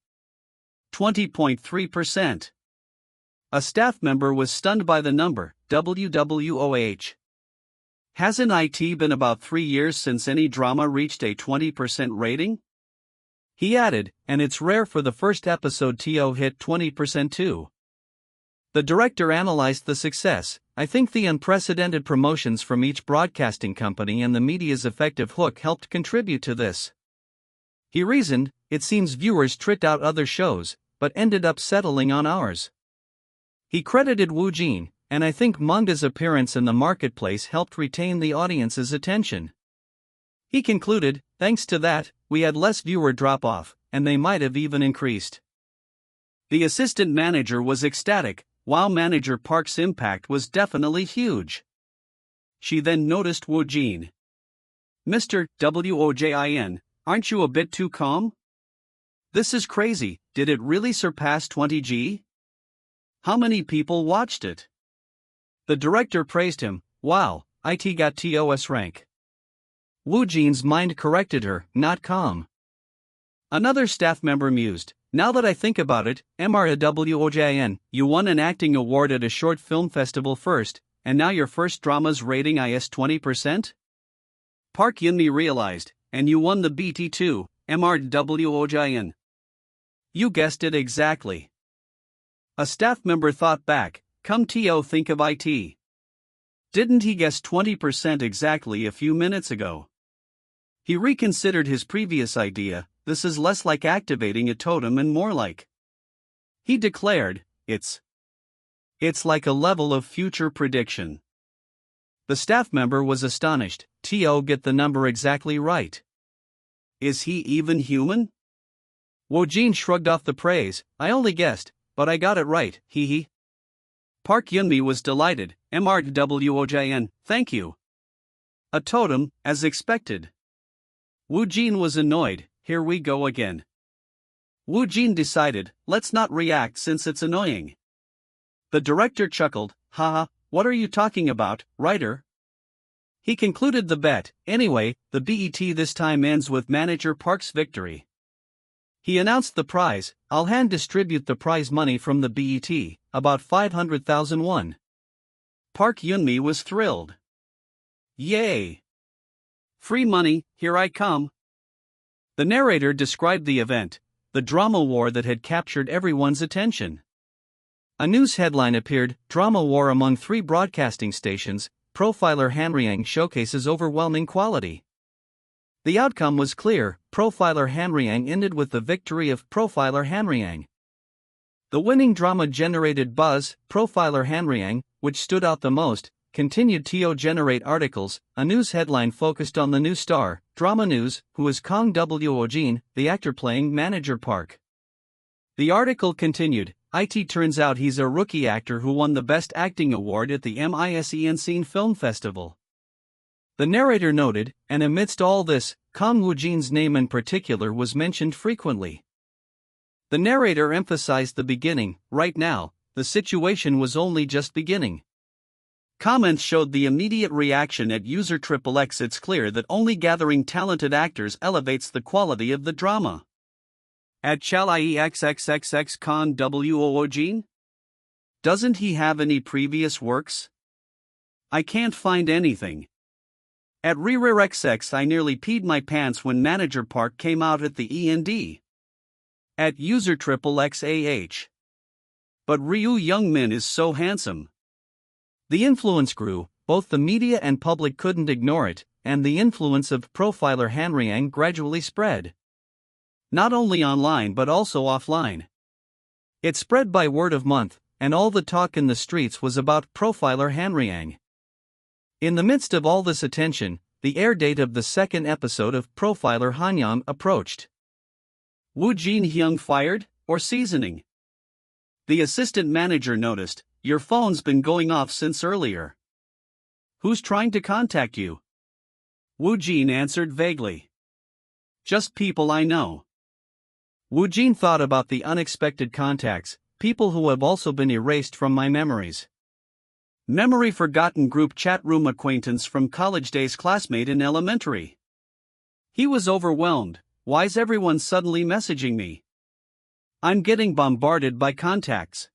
20.3%. A staff member was stunned by the number, WWOH. Hasn't it been about 3 years since any drama reached a 20% rating? He added, and it's rare for the first episode to hit 20% too. The director analyzed the success. I think the unprecedented promotions from each broadcasting company and the media's effective hook helped contribute to this. He reasoned, it seems viewers tricked out other shows, but ended up settling on ours. He credited Woojin, and I think manga's appearance in the marketplace helped retain the audience's attention. He concluded, thanks to that, we had less viewer drop-off, and they might have even increased. The assistant manager was ecstatic, while manager Park's impact was definitely huge. She then noticed Woojin. Mr. Wojin, aren't you a bit too calm? This is crazy, did it really surpass 20G? How many people watched it? The director praised him, wow, it got TOS rank. Woojin's mind corrected her, not calm. Another staff member mused, now that I think about it, Wojin, you won an acting award at a short film festival first, and now your first drama's rating is 20%? Park Yunmi realized, and you won the BT too, Wojin. You guessed it exactly. A staff member thought back, come to think of it. Didn't he guess 20% exactly a few minutes ago? He reconsidered his previous idea, this is less like activating a totem and more like. He declared, it's like a level of future prediction. The staff member was astonished, get the number exactly right. Is he even human? Woojin shrugged off the praise, I only guessed, but I got it right, hee hee. Park Yunmi was delighted, Wojin, thank you. A totem, as expected. Woojin was annoyed, here we go again. Woojin decided, let's not react since it's annoying. The director chuckled, haha, what are you talking about, writer? He concluded the bet, anyway, the BET this time ends with manager Park's victory. He announced the prize, I'll hand distribute the prize money from the BET, about 500,000 won. Park Yunmi was thrilled. Yay! Free money, here I come. The narrator described the event, the drama war that had captured everyone's attention. A news headline appeared, drama war among 3 broadcasting stations, profiler Hanryang showcases overwhelming quality. The outcome was clear, profiler Hanryang ended with the victory of profiler Hanryang. The winning drama generated buzz, profiler Hanryang, which stood out the most, continued to generate articles. A news headline focused on the new star, Drama News, who is Kang Woojin, the actor playing manager Park. The article continued, it turns out he's a rookie actor who won the Best Acting Award at the MISENScene Film Festival. The narrator noted, and amidst all this, Kang Woojin's name in particular was mentioned frequently. The narrator emphasized the beginning, right now, the situation was only just beginning. Comments showed the immediate reaction at user XXX. It's clear that only gathering talented actors elevates the quality of the drama. At XXXX Kang Woojin? Doesn't he have any previous works? I can't find anything. At ReRexX I nearly peed my pants when Manager Park came out at the END. At user XXXAH. But Ryu Youngmin is so handsome. The influence grew, both the media and public couldn't ignore it, and the influence of profiler Hanriang gradually spread. Not only online but also offline. It spread by word of mouth, and all the talk in the streets was about profiler Hanriang. In the midst of all this attention, the air date of the second episode of Profiler Hanyang approached. Woojin Hyung fired, or seasoning? The assistant manager noticed, your phone's been going off since earlier. Who's trying to contact you? Woojin answered vaguely. Just people I know. Woojin thought about the unexpected contacts, people who have also been erased from my memories. Memory forgotten group chat room acquaintance from college days classmate in elementary. He was overwhelmed. Why's everyone suddenly messaging me? I'm getting bombarded by contacts.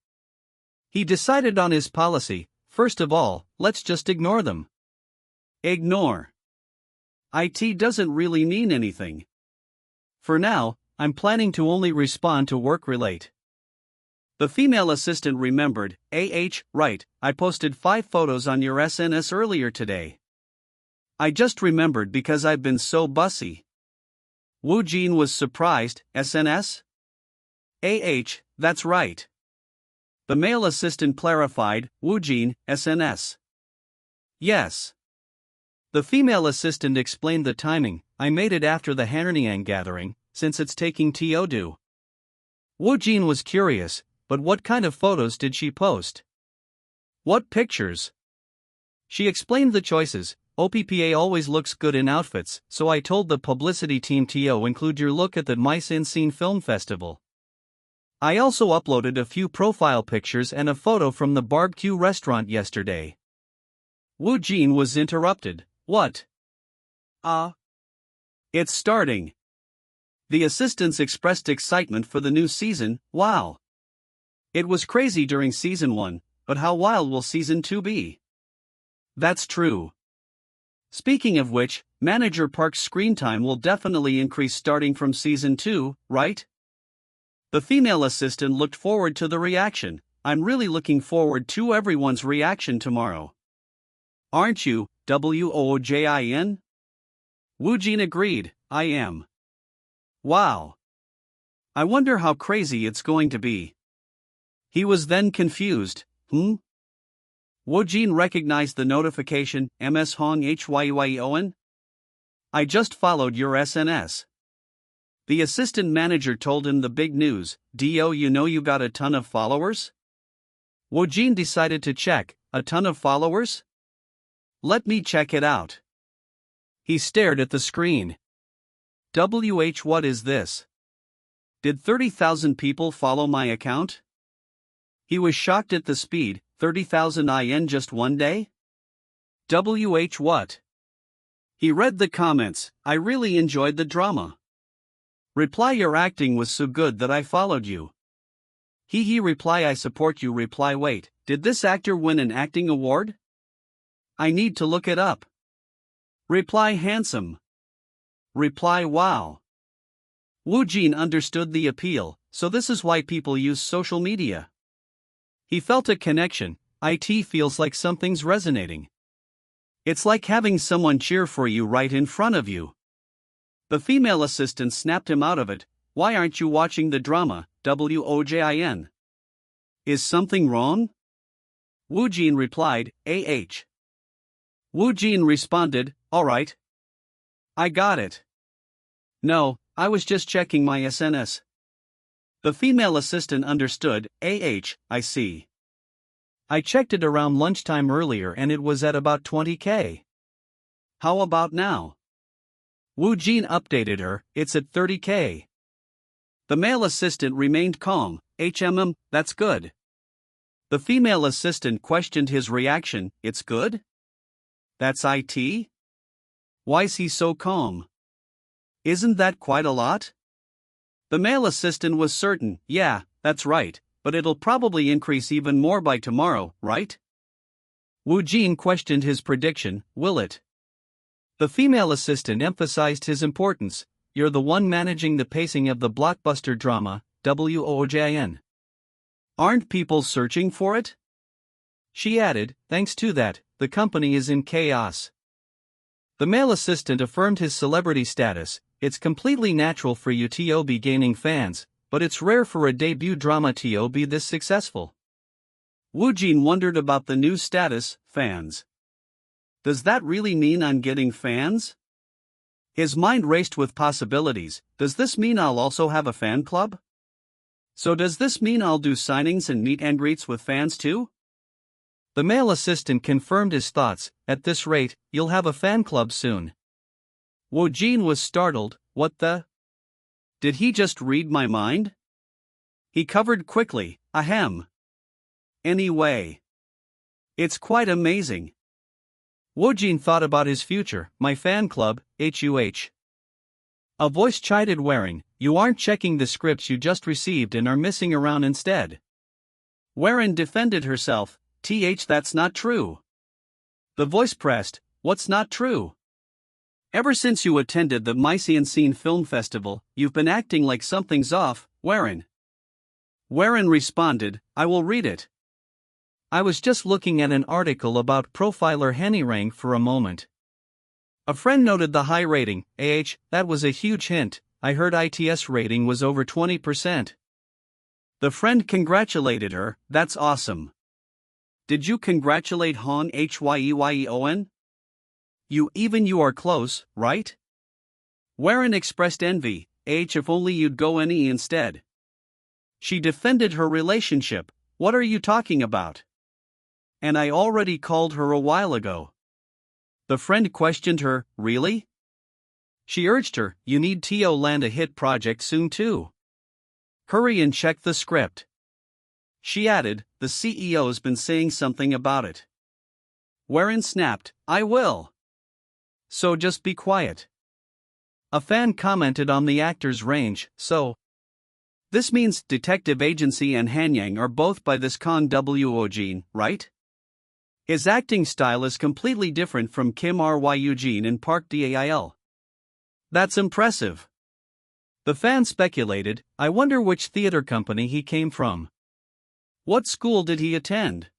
He decided on his policy. First of all, let's just ignore them. Ignore. IT doesn't really mean anything. For now, I'm planning to only respond to work-relate. The female assistant remembered, right, I posted 5 photos on your SNS earlier today. I just remembered because I've been so bussy. Woojin was surprised, SNS? That's right. The male assistant clarified, Woojin, SNS. Yes. The female assistant explained the timing, I made it after the Hanriang gathering, since it's taking to. Woojin was curious, but what kind of photos did she post? What pictures? She explained the choices. OPPA always looks good in outfits, so I told the publicity team to include your look at the Mice in Scene Film Festival. I also uploaded a few profile pictures and a photo from the barbecue restaurant yesterday. Woojin was interrupted. What? It's starting. The assistants expressed excitement for the new season. Wow. It was crazy during season 1, but how wild will season 2 be? That's true. Speaking of which, Manager Park's screen time will definitely increase starting from season 2, right? The female assistant looked forward to the reaction. I'm really looking forward to everyone's reaction tomorrow. Aren't you, Woojin? Woojin agreed, I am. Wow. I wonder how crazy it's going to be. He was then confused. Woojin recognized the notification, MS Hong Hyuyon? I just followed your SNS. The assistant manager told him the big news. You know you got a ton of followers? Woojin decided to check, a ton of followers? Let me check it out. He stared at the screen. What is this? Did 30,000 people follow my account? He was shocked at the speed, 30,000 in just one day? What? He read the comments, I really enjoyed the drama. Reply your acting was so good that I followed you. Reply I support you. Reply wait, did this actor win an acting award? I need to look it up. Reply handsome. Reply wow. Woojin understood the appeal, so this is why people use social media. He felt a connection. It feels like something's resonating. It's like having someone cheer for you right in front of you. The female assistant snapped him out of it. Why aren't you watching the drama, Woojin? Is something wrong? Woojin replied, Woojin responded, alright. I got it. No, I was just checking my SNS. The female assistant understood, I see. I checked it around lunchtime earlier and it was at about 20K. How about now? Woojin updated her, it's at 30K. The male assistant remained calm, that's good. The female assistant questioned his reaction, it's good? That's IT? Why's he so calm? Isn't that quite a lot? The male assistant was certain, yeah, that's right, but it'll probably increase even more by tomorrow, right? Woojin questioned his prediction, will it? The female assistant emphasized his importance, you're the one managing the pacing of the blockbuster drama, Woojin. Aren't people searching for it? She added, thanks to that, the company is in chaos. The male assistant affirmed his celebrity status. It's completely natural for you to be gaining fans, but it's rare for a debut drama to be this successful. Woojin wondered about the new status, fans. Does that really mean I'm getting fans? His mind raced with possibilities. Does this mean I'll also have a fan club? So does this mean I'll do signings and meet and greets with fans too? The male assistant confirmed his thoughts. At this rate, you'll have a fan club soon. Woojin was startled. What the? Did he just read my mind? He covered quickly. Ahem. Anyway. It's quite amazing. Woojin thought about his future. My fan club, HUH. A voice chided Warren, you aren't checking the scripts you just received and are messing around instead. Warren defended herself. That's not true. The voice pressed, what's not true? Ever since you attended the Mysian Scene Film Festival, you've been acting like something's off, Warren. Warren responded, I will read it. I was just looking at an article about profiler Henny for a moment. A friend noted the high rating. That was a huge hint. I heard ITS rating was over 20%. The friend congratulated her. That's awesome. Did you congratulate Han Hyeyeon? You are close, right? Warren expressed envy. If only you'd go any instead. She defended her relationship. What are you talking about? And I already called her a while ago. The friend questioned her, really? She urged her, you need to land a hit project soon too. Hurry and check the script. She added, the CEO's been saying something about it. Warren snapped, I will. So just be quiet. A fan commented on the actor's range, so. This means Detective Agency and Hanyang are both by this Kang Woojin, right? His acting style is completely different from Kim Ryujin and Park Dal. That's impressive. The fan speculated, I wonder which theater company he came from. What school did he attend?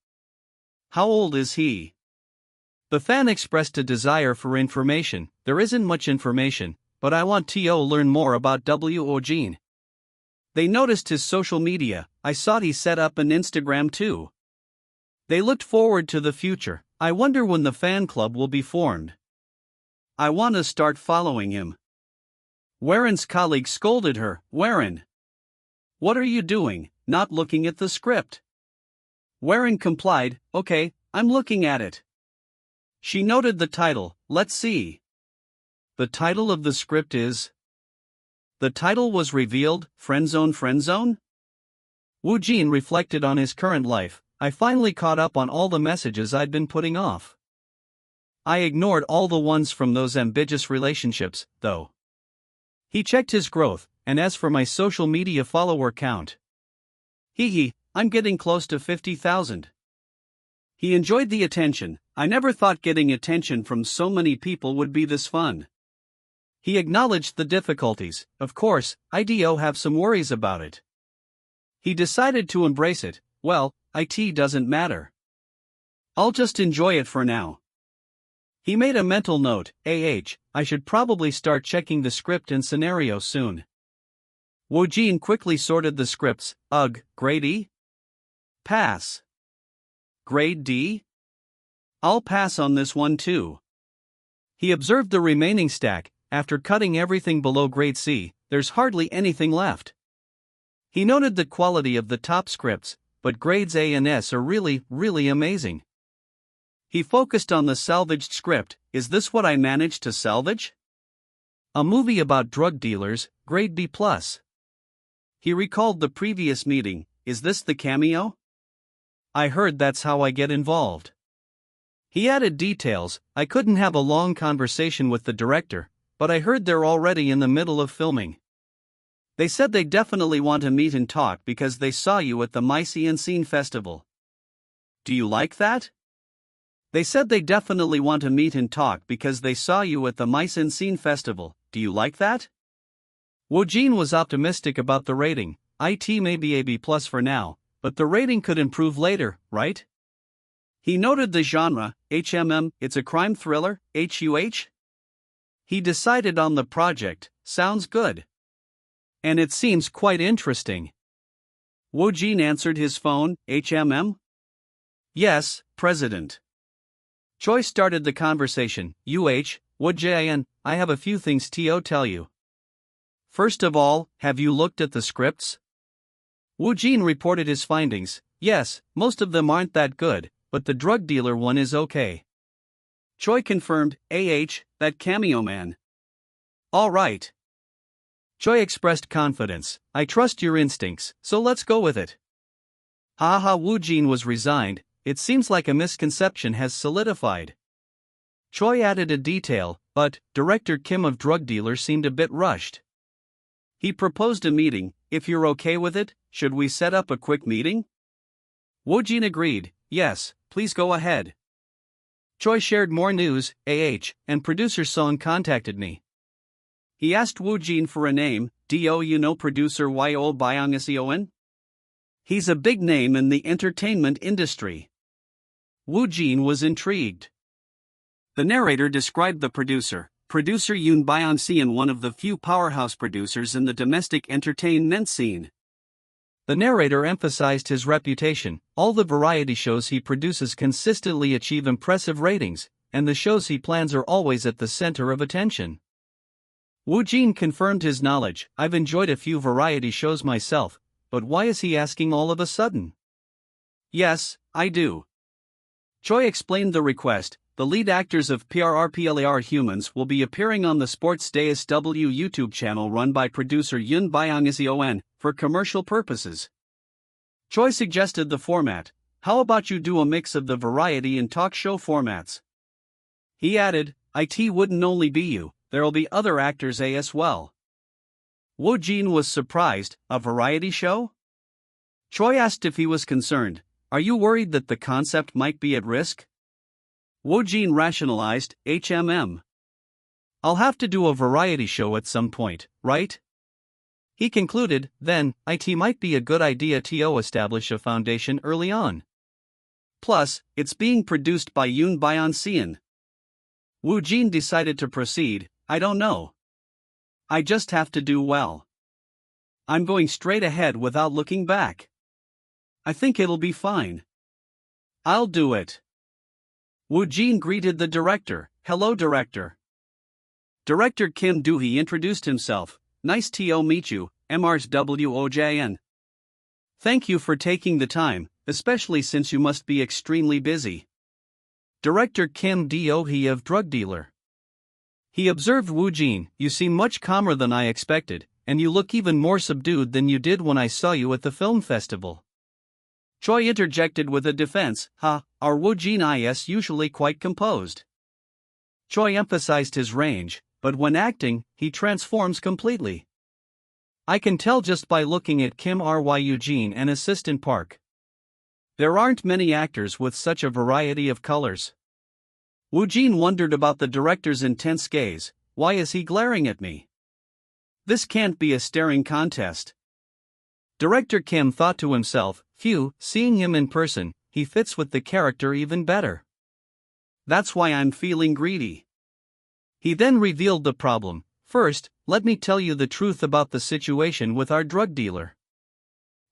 How old is he? The fan expressed a desire for information. There isn't much information, but I want to learn more about Woojin. They noticed his social media. I saw he set up an Instagram too. They looked forward to the future. I wonder when the fan club will be formed. I want to start following him. Warren's colleague scolded her. Warren! What are you doing, not looking at the script? Warren complied, okay, I'm looking at it. She noted the title, let's see. The title of the script is... The title was revealed, Friendzone Friendzone? Woojin reflected on his current life. I finally caught up on all the messages I'd been putting off. I ignored all the ones from those ambiguous relationships, though. He checked his growth, and as for my social media follower count. I'm getting close to 50,000. He enjoyed the attention. I never thought getting attention from so many people would be this fun. He acknowledged the difficulties. Of course, I do have some worries about it. He decided to embrace it. Well, it doesn't matter. I'll just enjoy it for now. He made a mental note. I should probably start checking the script and scenario soon. Woojin quickly sorted the scripts. Grade E? Pass. Grade D? I'll pass on this one too. He observed the remaining stack. After cutting everything below grade C, there's hardly anything left. He noted the quality of the top scripts, but grades A and S are really, really amazing. He focused on the salvaged script. Is this what I managed to salvage? A movie about drug dealers, grade B+. He recalled the previous meeting. Is this the cameo? I heard that's how I get involved. He added details. I couldn't have a long conversation with the director, but I heard they're already in the middle of filming. They said they definitely want to meet and talk because they saw you at the Mysian Scene Festival. Do you like that? They said they definitely want to meet and talk because they saw you at the Mysian Scene Festival. Do you like that? Woojin was optimistic about the rating. It may be a B+ for now, but the rating could improve later, right? He noted the genre, it's a crime thriller, HUH? He decided on the project, sounds good. And it seems quite interesting. Woojin answered his phone, Yes, President. Choi started the conversation, Woojin, I have a few things to tell you. First of all, have you looked at the scripts? Woojin reported his findings. Yes, most of them aren't that good, but the drug dealer one is okay. Choi confirmed, that cameo man. All right. Choi expressed confidence. I trust your instincts, so let's go with it. Woojin was resigned. It seems like a misconception has solidified. Choi added a detail, but director Kim of Drug Dealer seemed a bit rushed. He proposed a meeting. If you're okay with it, should we set up a quick meeting? Woojin agreed. Yes, please go ahead. Choi shared more news, and producer Song contacted me. He asked Woojin for a name. Do you know producer Yo Byung-seon? He's a big name in the entertainment industry. Woojin was intrigued. The narrator described the producer Yoon Byung-seon, one of the few powerhouse producers in the domestic entertainment scene. The narrator emphasized his reputation. All the variety shows he produces consistently achieve impressive ratings, and the shows he plans are always at the center of attention. Woojin confirmed his knowledge. I've enjoyed a few variety shows myself, but why is he asking all of a sudden? Yes, I do. Choi explained the request. The lead actors of PRRPLAR Humans will be appearing on the Sports DSW YouTube channel run by producer Yoon Byung-seon for commercial purposes. Choi suggested the format. How about you do a mix of the variety and talk show formats? He added, it wouldn't only be you, there'll be other actors as well. Woojin was surprised. A variety show? Choi asked if he was concerned. Are you worried that the concept might be at risk? Woojin rationalized, I'll have to do a variety show at some point, right? He concluded, then, it might be a good idea to establish a foundation early on. Plus, it's being produced by Yoon Byung-seon. Woojin decided to proceed. I don't know. I just have to do well. I'm going straight ahead without looking back. I think it'll be fine. I'll do it. Woojin greeted the director. Hello, director. Director Kim Do-hee introduced himself. Nice to meet you, Woojin. Thank you for taking the time, especially since you must be extremely busy. Director Kim Do-hee of Drug Dealer. He observed Woojin. You seem much calmer than I expected, and you look even more subdued than you did when I saw you at the film festival. Choi interjected with a defense. Our Woojin is usually quite composed. Choi emphasized his range, but when acting, he transforms completely. I can tell just by looking at Kim Ryujin and Assistant Park. There aren't many actors with such a variety of colors. Woojin wondered about the director's intense gaze. Why is he glaring at me? This can't be a staring contest. Director Kim thought to himself, phew, seeing him in person, he fits with the character even better. That's why I'm feeling greedy. He then revealed the problem. First, let me tell you the truth about the situation with our drug dealer.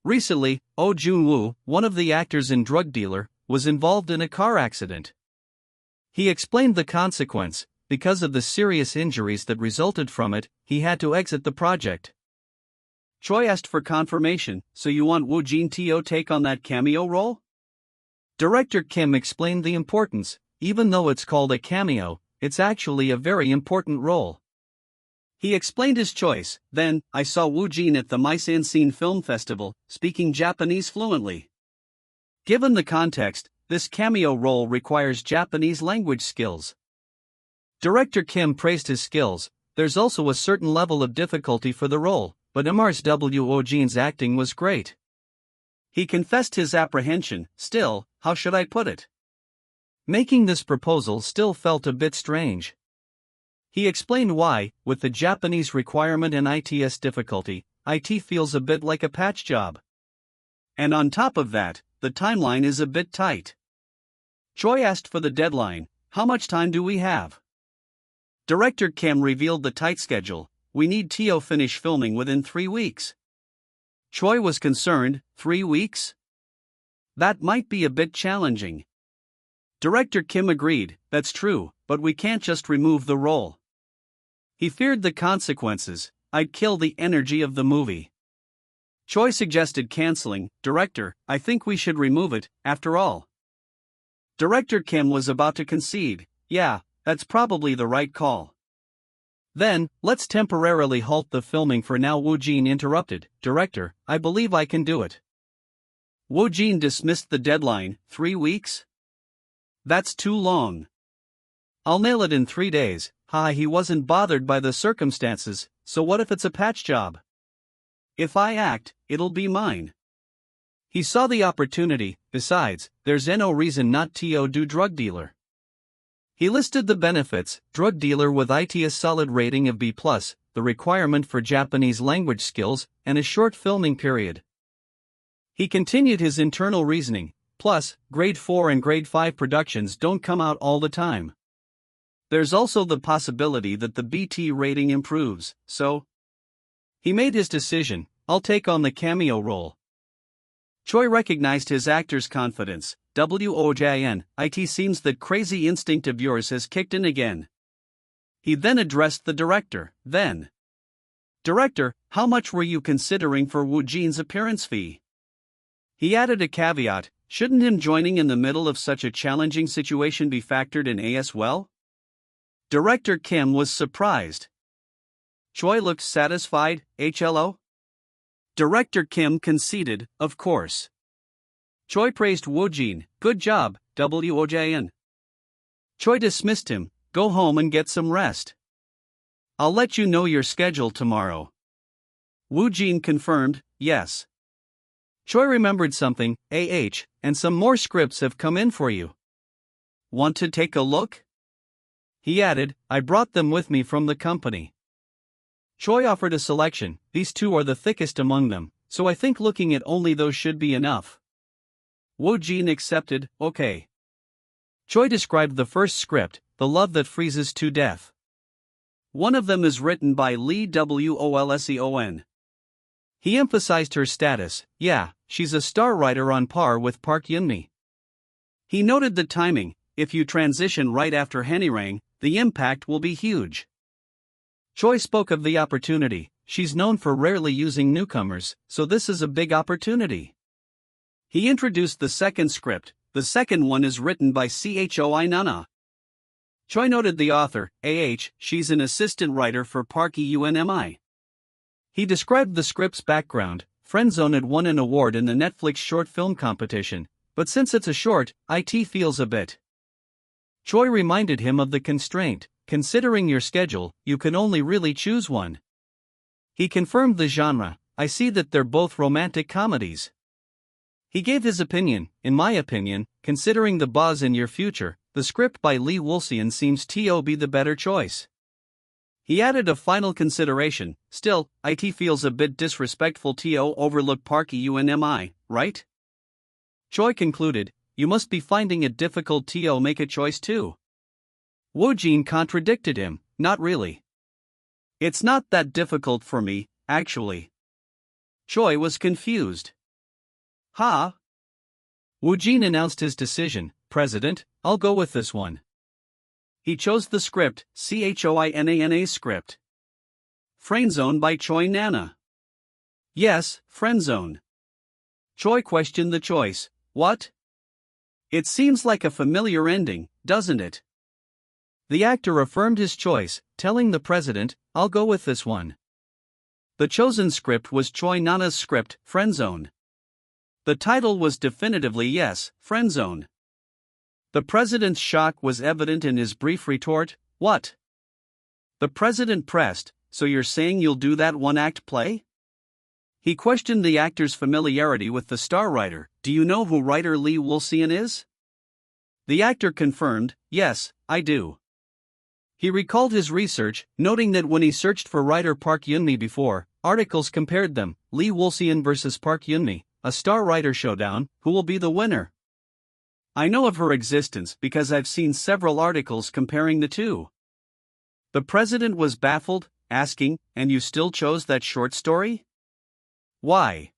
Recently, Oh Jun-woo, one of the actors in Drug Dealer, was involved in a car accident. He explained the consequence. Because of the serious injuries that resulted from it, he had to exit the project. Choi asked for confirmation. So you want Woojin to take on that cameo role? Director Kim explained the importance. Even though it's called a cameo, it's actually a very important role. He explained his choice. Then, I saw Woojin at the Mise-en-Scene Film Festival, speaking Japanese fluently. Given the context, this cameo role requires Japanese language skills. Director Kim praised his skills. There's also a certain level of difficulty for the role, but Woojin's acting was great. He confessed his apprehension. Still, how should I put it? Making this proposal still felt a bit strange. He explained why. With the Japanese requirement and IT's difficulty, IT feels a bit like a patch job. And on top of that, the timeline is a bit tight. Choi asked for the deadline. How much time do we have? Director Kim revealed the tight schedule. We need to finish filming within 3 weeks. Choi was concerned. 3 weeks? That might be a bit challenging. Director Kim agreed. That's true, but we can't just remove the role. He feared the consequences. I'd kill the energy of the movie. Choi suggested canceling. Director, I think we should remove it, after all. Director Kim was about to concede. Yeah, that's probably the right call. Then, let's temporarily halt the filming for now. Woojin interrupted. Director, I believe I can do it. Woojin dismissed the deadline. 3 weeks? That's too long. I'll nail it in 3 days. He wasn't bothered by the circumstances, so what if it's a patch job? If I act, it'll be mine. He saw the opportunity. Besides, there's no reason not to do drug dealer. He listed the benefits: drug dealer with a solid rating of B+, the requirement for Japanese language skills, and a short filming period. He continued his internal reasoning. Plus, grade 4 and grade 5 productions don't come out all the time. There's also the possibility that the BT rating improves, so he made his decision. I'll take on the cameo role. Choi recognized his actor's confidence. Woojin, it seems that crazy instinct of yours has kicked in again. He then addressed the director. Director, how much were you considering for Woojin's appearance fee? He added a caveat. Shouldn't him joining in the middle of such a challenging situation be factored in as well? Director Kim was surprised. Choi looked satisfied. HLO? Director Kim conceded, of course. Choi praised Woojin. Good job, Woojin. Choi dismissed him. Go home and get some rest. I'll let you know your schedule tomorrow. Woojin confirmed, yes. Choi remembered something. And some more scripts have come in for you. Want to take a look? He added, I brought them with me from the company. Choi offered a selection. These 2 are the thickest among them, so I think looking at only those should be enough. Woojin accepted. Okay. Choi described the first script, The Love That Freezes to Death. One of them is written by Lee Wolseon. He emphasized her status. Yeah, she's a star writer on par with Park Eun-mi. He noted the timing. If you transition right after Hanirang, the impact will be huge. Choi spoke of the opportunity. She's known for rarely using newcomers, so this is a big opportunity. He introduced the second script. The second one is written by Choi Nana. Choi noted the author. She's an assistant writer for Park Eun-mi. He described the script's background. Friendzone had won an award in the Netflix short film competition, but since it's a short, it feels a bit. Choi reminded him of the constraint. Considering your schedule, you can only really choose one. He confirmed the genre. I see that they're both romantic comedies. He gave his opinion. In my opinion, considering the buzz in your future, the script by Lee Wolseon seems to be the better choice. He added a final consideration. Still, it feels a bit disrespectful to overlook Park Eun-mi, right? Choi concluded, you must be finding it difficult to make a choice too. Woojin contradicted him, not really. It's not that difficult for me, actually. Choi was confused. Woojin announced his decision. President, I'll go with this one. He chose the script, Choinana's script. Friendzone by Choi Nana. Yes, Friendzone. Choi questioned the choice. What? It seems like a familiar ending, doesn't it? The actor affirmed his choice, telling the president, I'll go with this one. The chosen script was Choi Nana's script, Friendzone. The title was definitively yes, Friendzone. The president's shock was evident in his brief retort, what? The president pressed, so you're saying you'll do that one-act play? He questioned the actor's familiarity with the star writer. Do you know who writer Lee Wolseon is? The actor confirmed, yes, I do. He recalled his research, noting that when he searched for writer Park Eun-mi before, articles compared them, Lee Wolseon versus Park Eun-mi, a star writer showdown, who will be the winner? I know of her existence because I've seen several articles comparing the two. The president was baffled, asking, and you still chose that short story? Why?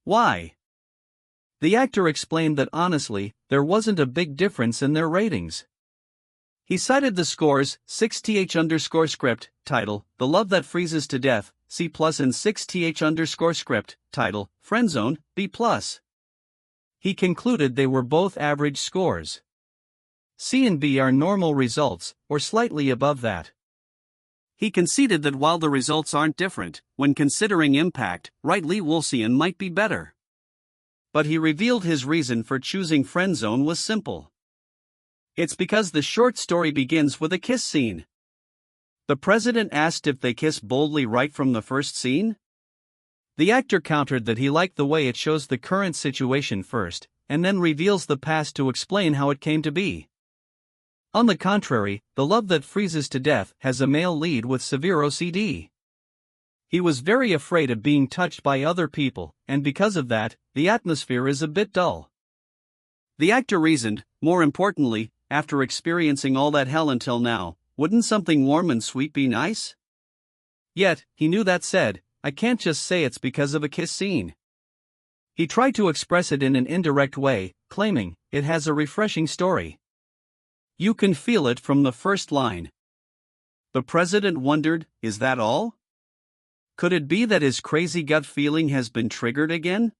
Why? The actor explained that honestly, there wasn't a big difference in their ratings. He cited the scores 6th_script, title, The Love That Freezes to Death, C+, and 6th_script, title, Friendzone, B+. He concluded they were both average scores. C and B are normal results, or slightly above that. He conceded that while the results aren't different, when considering impact, Lee Woolsey might be better. But he revealed his reason for choosing Friendzone was simple. It's because the short story begins with a kiss scene. The president asked if they kiss boldly right from the first scene. The actor countered that he liked the way it shows the current situation first, and then reveals the past to explain how it came to be. On the contrary, The Love That Freezes to Death has a male lead with severe OCD. He was very afraid of being touched by other people, and because of that, the atmosphere is a bit dull. The actor reasoned, more importantly, after experiencing all that hell until now, wouldn't something warm and sweet be nice? Yet, he knew that said, I can't just say it's because of a kiss scene. He tried to express it in an indirect way, claiming, it has a refreshing story. You can feel it from the first line. The president wondered, is that all? Could it be that his crazy gut feeling has been triggered again?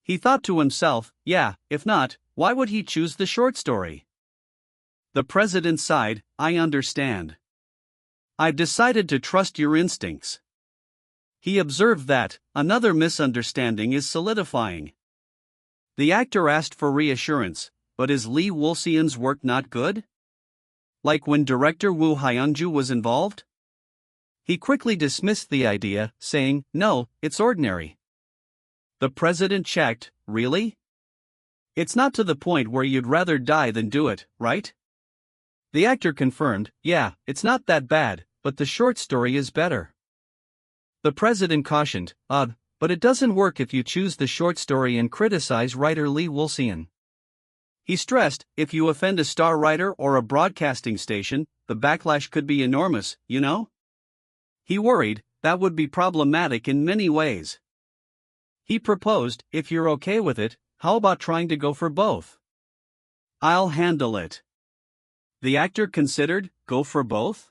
He thought to himself, yeah, if not, why would he choose the short story? The president sighed, I understand. I've decided to trust your instincts. He observed that, another misunderstanding is solidifying. The actor asked for reassurance, but is Lee Woolsey's work not good? Like when director Woo Hyung-ju was involved? He quickly dismissed the idea, saying, no, it's ordinary. The president checked, really? It's not to the point where you'd rather die than do it, right? The actor confirmed, yeah, it's not that bad, but the short story is better. The president cautioned, but it doesn't work if you choose the short story and criticize writer Lee Woolsey. He stressed, if you offend a star writer or a broadcasting station, the backlash could be enormous, you know? He worried, that would be problematic in many ways. He proposed, if you're okay with it, how about trying to go for both? I'll handle it. The actor considered, go for both?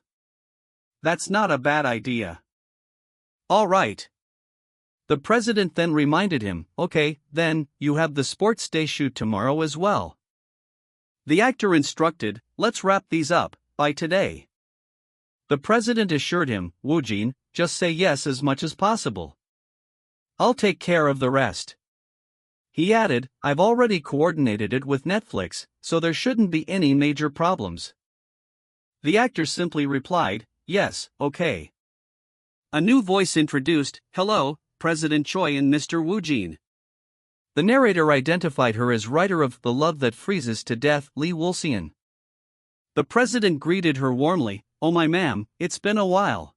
That's not a bad idea. All right. The president then reminded him, okay, then, you have the sports day shoot tomorrow as well. The actor instructed, let's wrap these up, by today. The president assured him, Woojin, just say yes as much as possible. I'll take care of the rest. He added, I've already coordinated it with Netflix, so there shouldn't be any major problems. The actor simply replied, yes, okay. A new voice introduced, hello, President Choi and Mr. Woojin. The narrator identified her as writer of The Love That Freezes to Death, Lee Woolsey. The president greeted her warmly, oh my ma'am, it's been a while.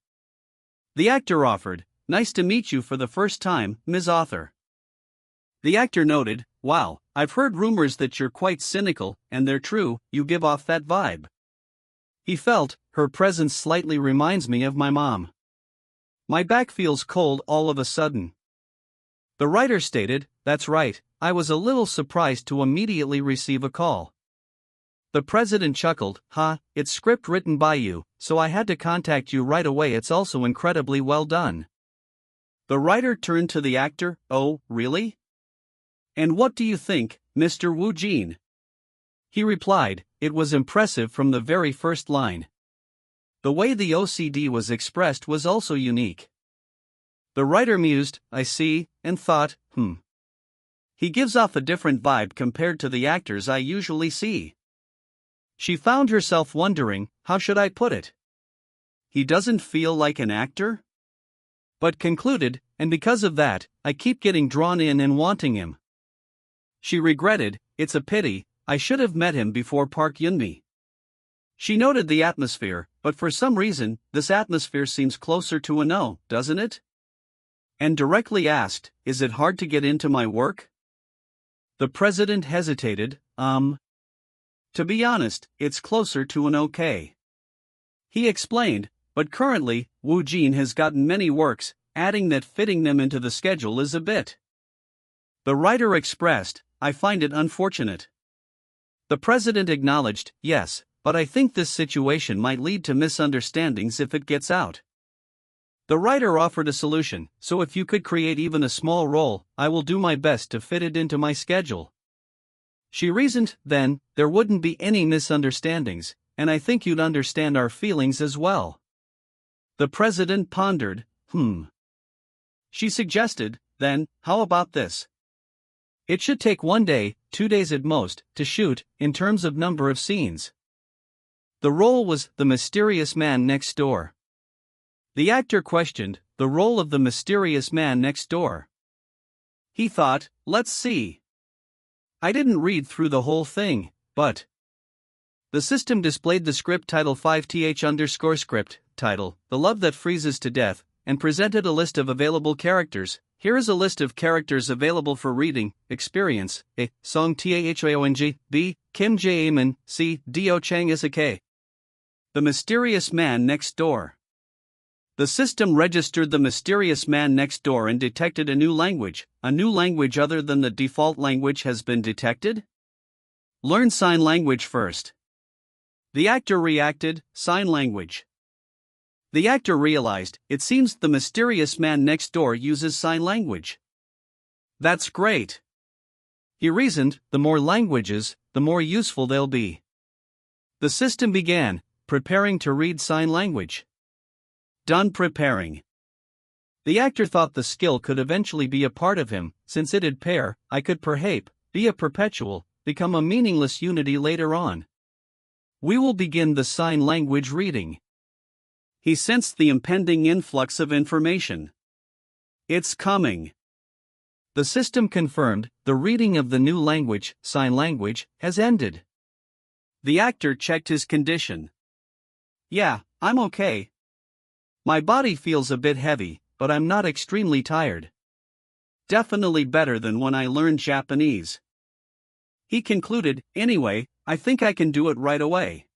The actor offered, nice to meet you for the first time, Ms. Author. The actor noted, wow, I've heard rumors that you're quite cynical, and they're true, you give off that vibe. He felt, her presence slightly reminds me of my mom. My back feels cold all of a sudden. The writer stated, that's right, I was a little surprised to immediately receive a call. The president chuckled, it's script written by you, so I had to contact you right away. It's also incredibly well done. The writer turned to the actor, oh, really? And what do you think, Mr. Woojin? He replied, it was impressive from the very first line. The way the OCD was expressed was also unique. The writer mused, I see, and thought, He gives off a different vibe compared to the actors I usually see. She found herself wondering, how should I put it? He doesn't feel like an actor? But concluded, and because of that, I keep getting drawn in and wanting him. She regretted, it's a pity, I should have met him before Park Yunmi. She noted the atmosphere, but for some reason, this atmosphere seems closer to a no, doesn't it? And directly asked, is it hard to get into my work? The president hesitated. To be honest, it's closer to an okay. He explained, but currently, Woojin has gotten many works, adding that fitting them into the schedule is a bit. The writer expressed, I find it unfortunate. The president acknowledged, yes, but I think this situation might lead to misunderstandings if it gets out. The writer offered a solution, so if you could create even a small role, I will do my best to fit it into my schedule. She reasoned, then, there wouldn't be any misunderstandings, and I think you'd understand our feelings as well. The president pondered, She suggested, then, how about this? It should take 1 day, 2 days at most, to shoot, in terms of number of scenes. The role was the mysterious man next door. The actor questioned the role of the mysterious man next door. He thought, let's see. I didn't read through the whole thing, but. The system displayed the script title 5th_script title, The Love That Freezes to Death, and presented a list of available characters. Here is a list of characters available for reading: experience, A. Song Taehoong, B. Kim Jae-min, C. Do Chang Isake. The mysterious man next door. The system registered the mysterious man next door and detected a new language other than the default language has been detected? Learn sign language first. The actor reacted, sign language. The actor realized, it seems the mysterious man next door uses sign language. That's great. He reasoned, the more languages, the more useful they'll be. The system began, preparing to read sign language. Done preparing. The actor thought the skill could eventually be a part of him, since it'd pair, I could perhape, be a perpetual, become a meaningless unity later on. We will begin the sign language reading. He sensed the impending influx of information. It's coming. The system confirmed, the reading of the new language, sign language, has ended. The actor checked his condition. Yeah, I'm okay. My body feels a bit heavy, but I'm not extremely tired. Definitely better than when I learned Japanese. He concluded, anyway, I think I can do it right away.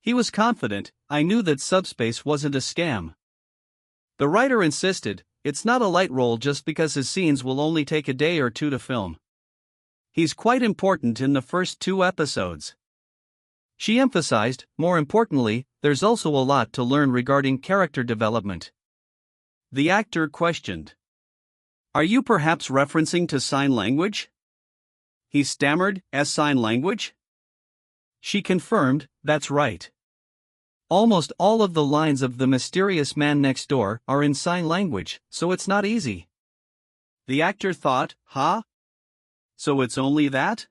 He was confident, I knew that subspace wasn't a scam. The writer insisted, it's not a light role just because his scenes will only take a day or two to film. He's quite important in the first 2 episodes. She emphasized, more importantly, there's also a lot to learn regarding character development. The actor questioned. Are you perhaps referencing to sign language? He stammered, as sign language? She confirmed, that's right. Almost all of the lines of The Mysterious Man Next Door are in sign language, so it's not easy. The actor thought, huh? So it's only that?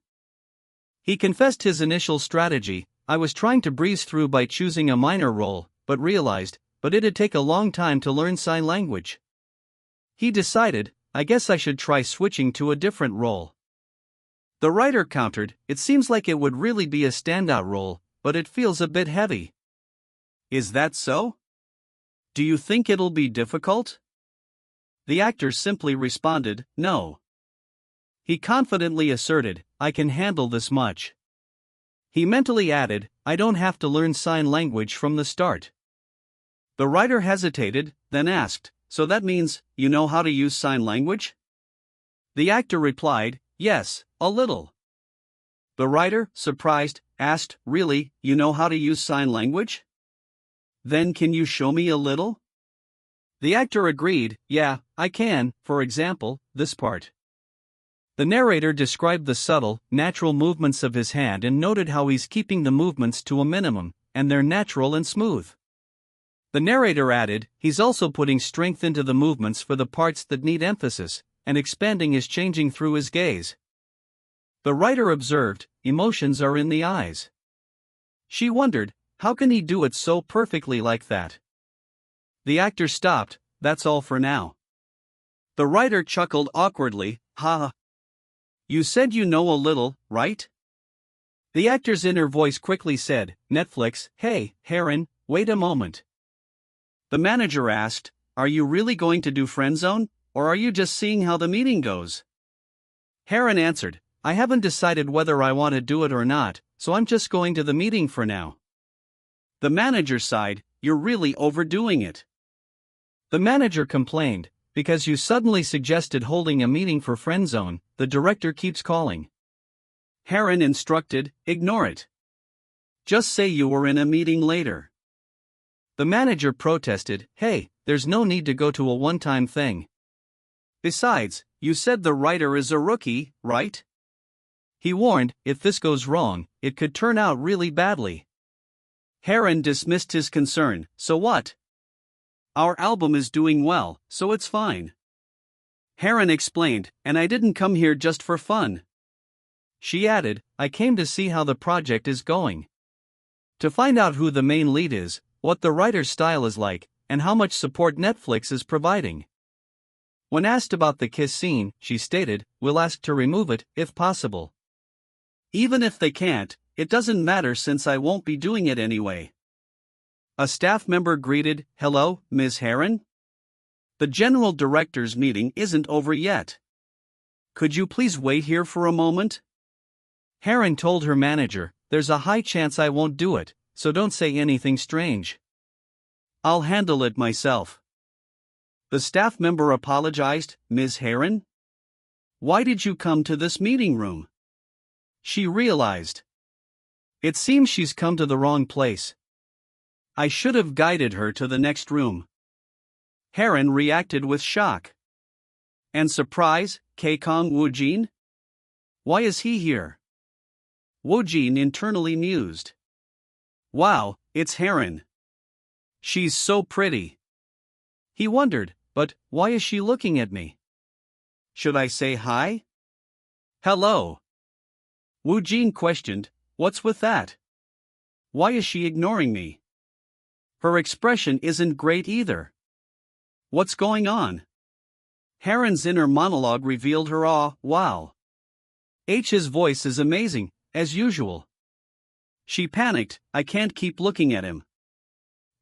He confessed his initial strategy, I was trying to breeze through by choosing a minor role, but realized, it'd take a long time to learn sign language. He decided, I guess I should try switching to a different role. The writer countered, it seems like it would really be a standout role, but it feels a bit heavy. Is that so? Do you think it'll be difficult? The actor simply responded, no. He confidently asserted, I can handle this much. He mentally added, I don't have to learn sign language from the start. The writer hesitated, then asked, so that means, you know how to use sign language? The actor replied, yes, a little. The writer, surprised, asked, really, you know how to use sign language? Then can you show me a little? The actor agreed, yeah, I can, for example, this part. The narrator described the subtle, natural movements of his hand and noted how he's keeping the movements to a minimum, and they're natural and smooth. The narrator added, he's also putting strength into the movements for the parts that need emphasis, and expanding is changing through his gaze. The writer observed, emotions are in the eyes. She wondered, how can he do it so perfectly like that? The actor stopped, that's all for now. The writer chuckled awkwardly, ha. You said you know a little, right? The actor's inner voice quickly said, Netflix, hey, Heron, wait a moment. The manager asked, are you really going to do Friendzone, or are you just seeing how the meeting goes? Heron answered, I haven't decided whether I want to do it or not, so I'm just going to the meeting for now. The manager sighed, you're really overdoing it. The manager complained, because you suddenly suggested holding a meeting for friendzone, the director keeps calling. Heron instructed, ignore it. Just say you were in a meeting later. The manager protested, hey, there's no need to go to a one-time thing. Besides, you said the writer is a rookie, right? He warned, if this goes wrong, it could turn out really badly. Heron dismissed his concern, so what? Our album is doing well, so it's fine. Heron explained, and I didn't come here just for fun. She added, I came to see how the project is going. To find out who the main lead is, what the writer's style is like, and how much support Netflix is providing. When asked about the kiss scene, she stated, we'll ask to remove it, if possible. Even if they can't, it doesn't matter since I won't be doing it anyway. A staff member greeted, hello, Ms. Heron? The general director's meeting isn't over yet. Could you please wait here for a moment? Heron told her manager, there's a high chance I won't do it, so don't say anything strange. I'll handle it myself. The staff member apologized, Ms. Heron? Why did you come to this meeting room? She realized. It seems she's come to the wrong place. I should have guided her to the next room. Heron reacted with shock. And surprise, Kang Woojin? Why is he here? Woojin internally mused. Wow, it's Heron. She's so pretty. He wondered, but why is she looking at me? Should I say hi? Hello. Woojin questioned, what's with that? Why is she ignoring me? Her expression isn't great either. What's going on? Heron's inner monologue revealed her awe, wow. H's voice is amazing, as usual. She panicked, I can't keep looking at him.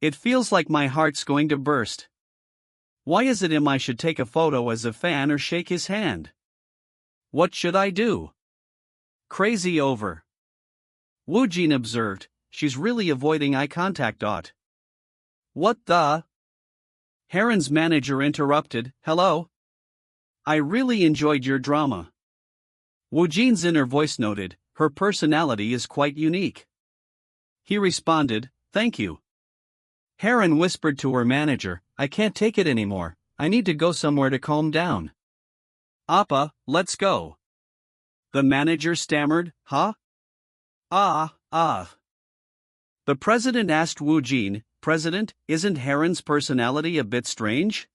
It feels like my heart's going to burst. Why is it I should take a photo as a fan or shake his hand? What should I do? Crazy over. Woojin observed, she's really avoiding eye contact. What the? Heron's manager interrupted, hello? I really enjoyed your drama. Woojin's inner voice noted, her personality is quite unique. He responded, thank you. Heron whispered to her manager, I can't take it anymore, I need to go somewhere to calm down. Appa, let's go. The manager stammered, huh? The president asked Woojin, President, isn't Heron's personality a bit strange?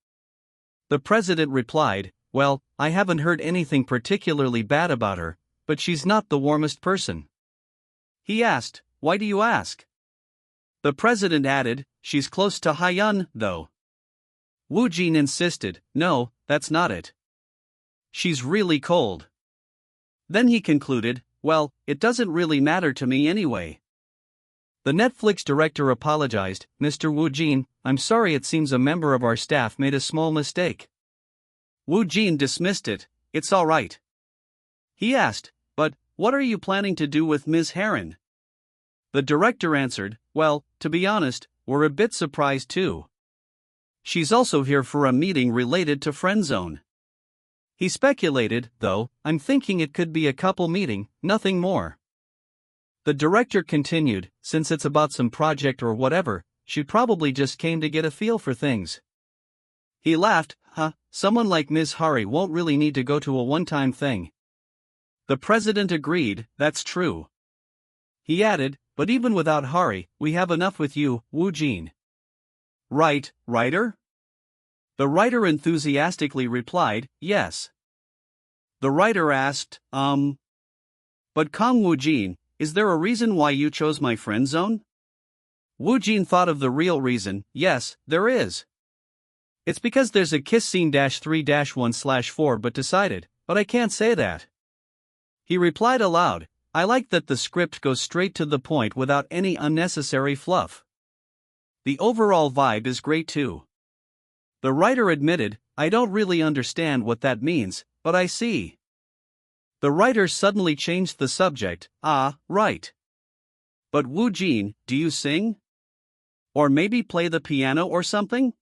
The president replied, well, I haven't heard anything particularly bad about her, but she's not the warmest person. He asked, why do you ask? The president added, she's close to Hyun, though. Woojin insisted, no, that's not it. She's really cold. Then he concluded, well, it doesn't really matter to me anyway. The Netflix director apologized, Mr. Woojin, I'm sorry it seems a member of our staff made a small mistake. Woojin dismissed it, it's all right. He asked, but what are you planning to do with Ms. Heron? The director answered, well, to be honest, we're a bit surprised too. She's also here for a meeting related to Friendzone. He speculated, though, I'm thinking it could be a couple meeting, nothing more. The director continued, since it's about some project or whatever, she probably just came to get a feel for things. He laughed, someone like Ms. Hari won't really need to go to a one-time thing. The president agreed, that's true. He added, but even without Hari, we have enough with you, Woojin. Right, writer? The writer enthusiastically replied, yes. The writer asked, But Kang Woojin, is there a reason why you chose my friend zone? Woojin thought of the real reason, yes, there is. It's because there's a kiss scene -3-1/4 but decided, but I can't say that. He replied aloud, I like that the script goes straight to the point without any unnecessary fluff. The overall vibe is great too. The writer admitted, I don't really understand what that means, but I see. The writer suddenly changed the subject. Ah, right. But Woojin, do you sing? Or maybe play the piano or something?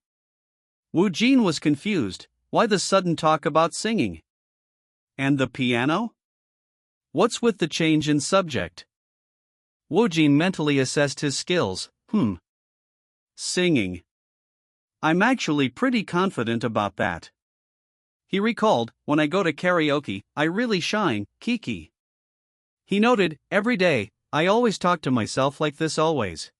Woojin was confused. Why the sudden talk about singing? And the piano? What's with the change in subject? Woojin mentally assessed his skills. Singing. I'm actually pretty confident about that. He recalled, when I go to karaoke, I really shine, Kiki. He noted, every day, I always talk to myself like this always.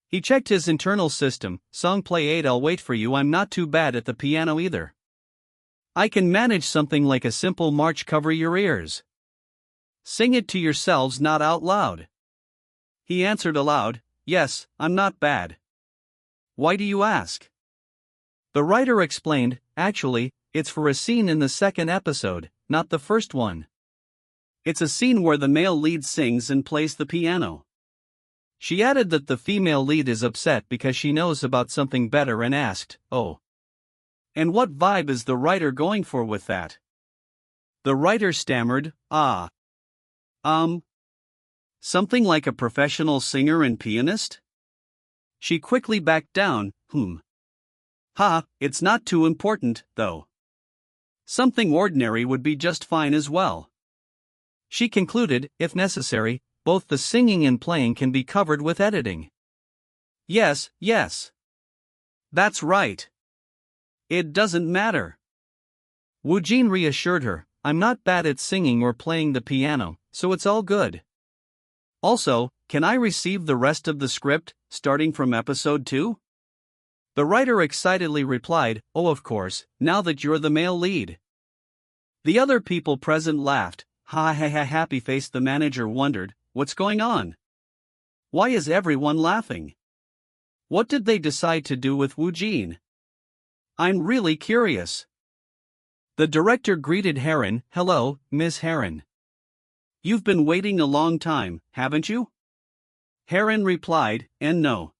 He checked his internal system, song play 8 I'll wait for you I'm not too bad at the piano either. I can manage something like a simple march cover your ears. Sing it to yourselves not out loud. He answered aloud, yes, I'm not bad. Why do you ask? The writer explained, actually, it's for a scene in the second episode, not the first one. It's a scene where the male lead sings and plays the piano. She added that the female lead is upset because she knows about something better and asked, oh. And what vibe is the writer going for with that? The writer stammered, something like a professional singer and pianist? She quickly backed down, it's not too important, though. Something ordinary would be just fine as well. She concluded, if necessary, both the singing and playing can be covered with editing. Yes. That's right. It doesn't matter. Woojin reassured her, I'm not bad at singing or playing the piano, so it's all good. Also, can I receive the rest of the script, starting from episode 2? The writer excitedly replied, oh of course, now that you're the male lead. The other people present laughed. Happy face. The manager wondered, what's going on? Why is everyone laughing? What did they decide to do with Woojin? I'm really curious. The director greeted Heron, hello, Miss Heron. You've been waiting a long time, haven't you? Heron replied, and no.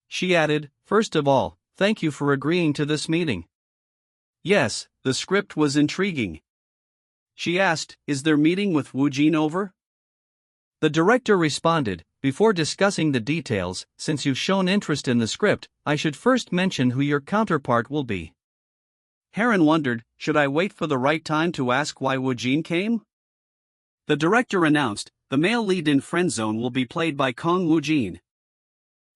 She added, first of all, thank you for agreeing to this meeting. Yes, the script was intriguing. She asked, is their meeting with Woojin over? The director responded, before discussing the details, since you've shown interest in the script, I should first mention who your counterpart will be. Heron wondered, should I wait for the right time to ask why Woojin came? The director announced, the male lead in Friendzone will be played by Kang Woojin.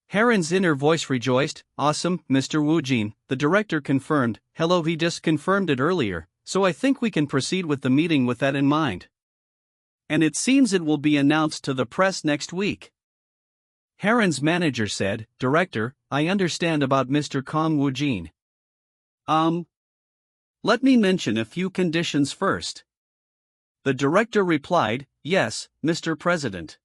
Heron's inner voice rejoiced, awesome, Mr. Woojin, the director confirmed, hello he just confirmed it earlier, so I think we can proceed with the meeting with that in mind. And it seems it will be announced to the press next week. Heron's manager said, Director, I understand about Mr. Kang Woojin. Let me mention a few conditions first. The director replied, yes, Mr. President.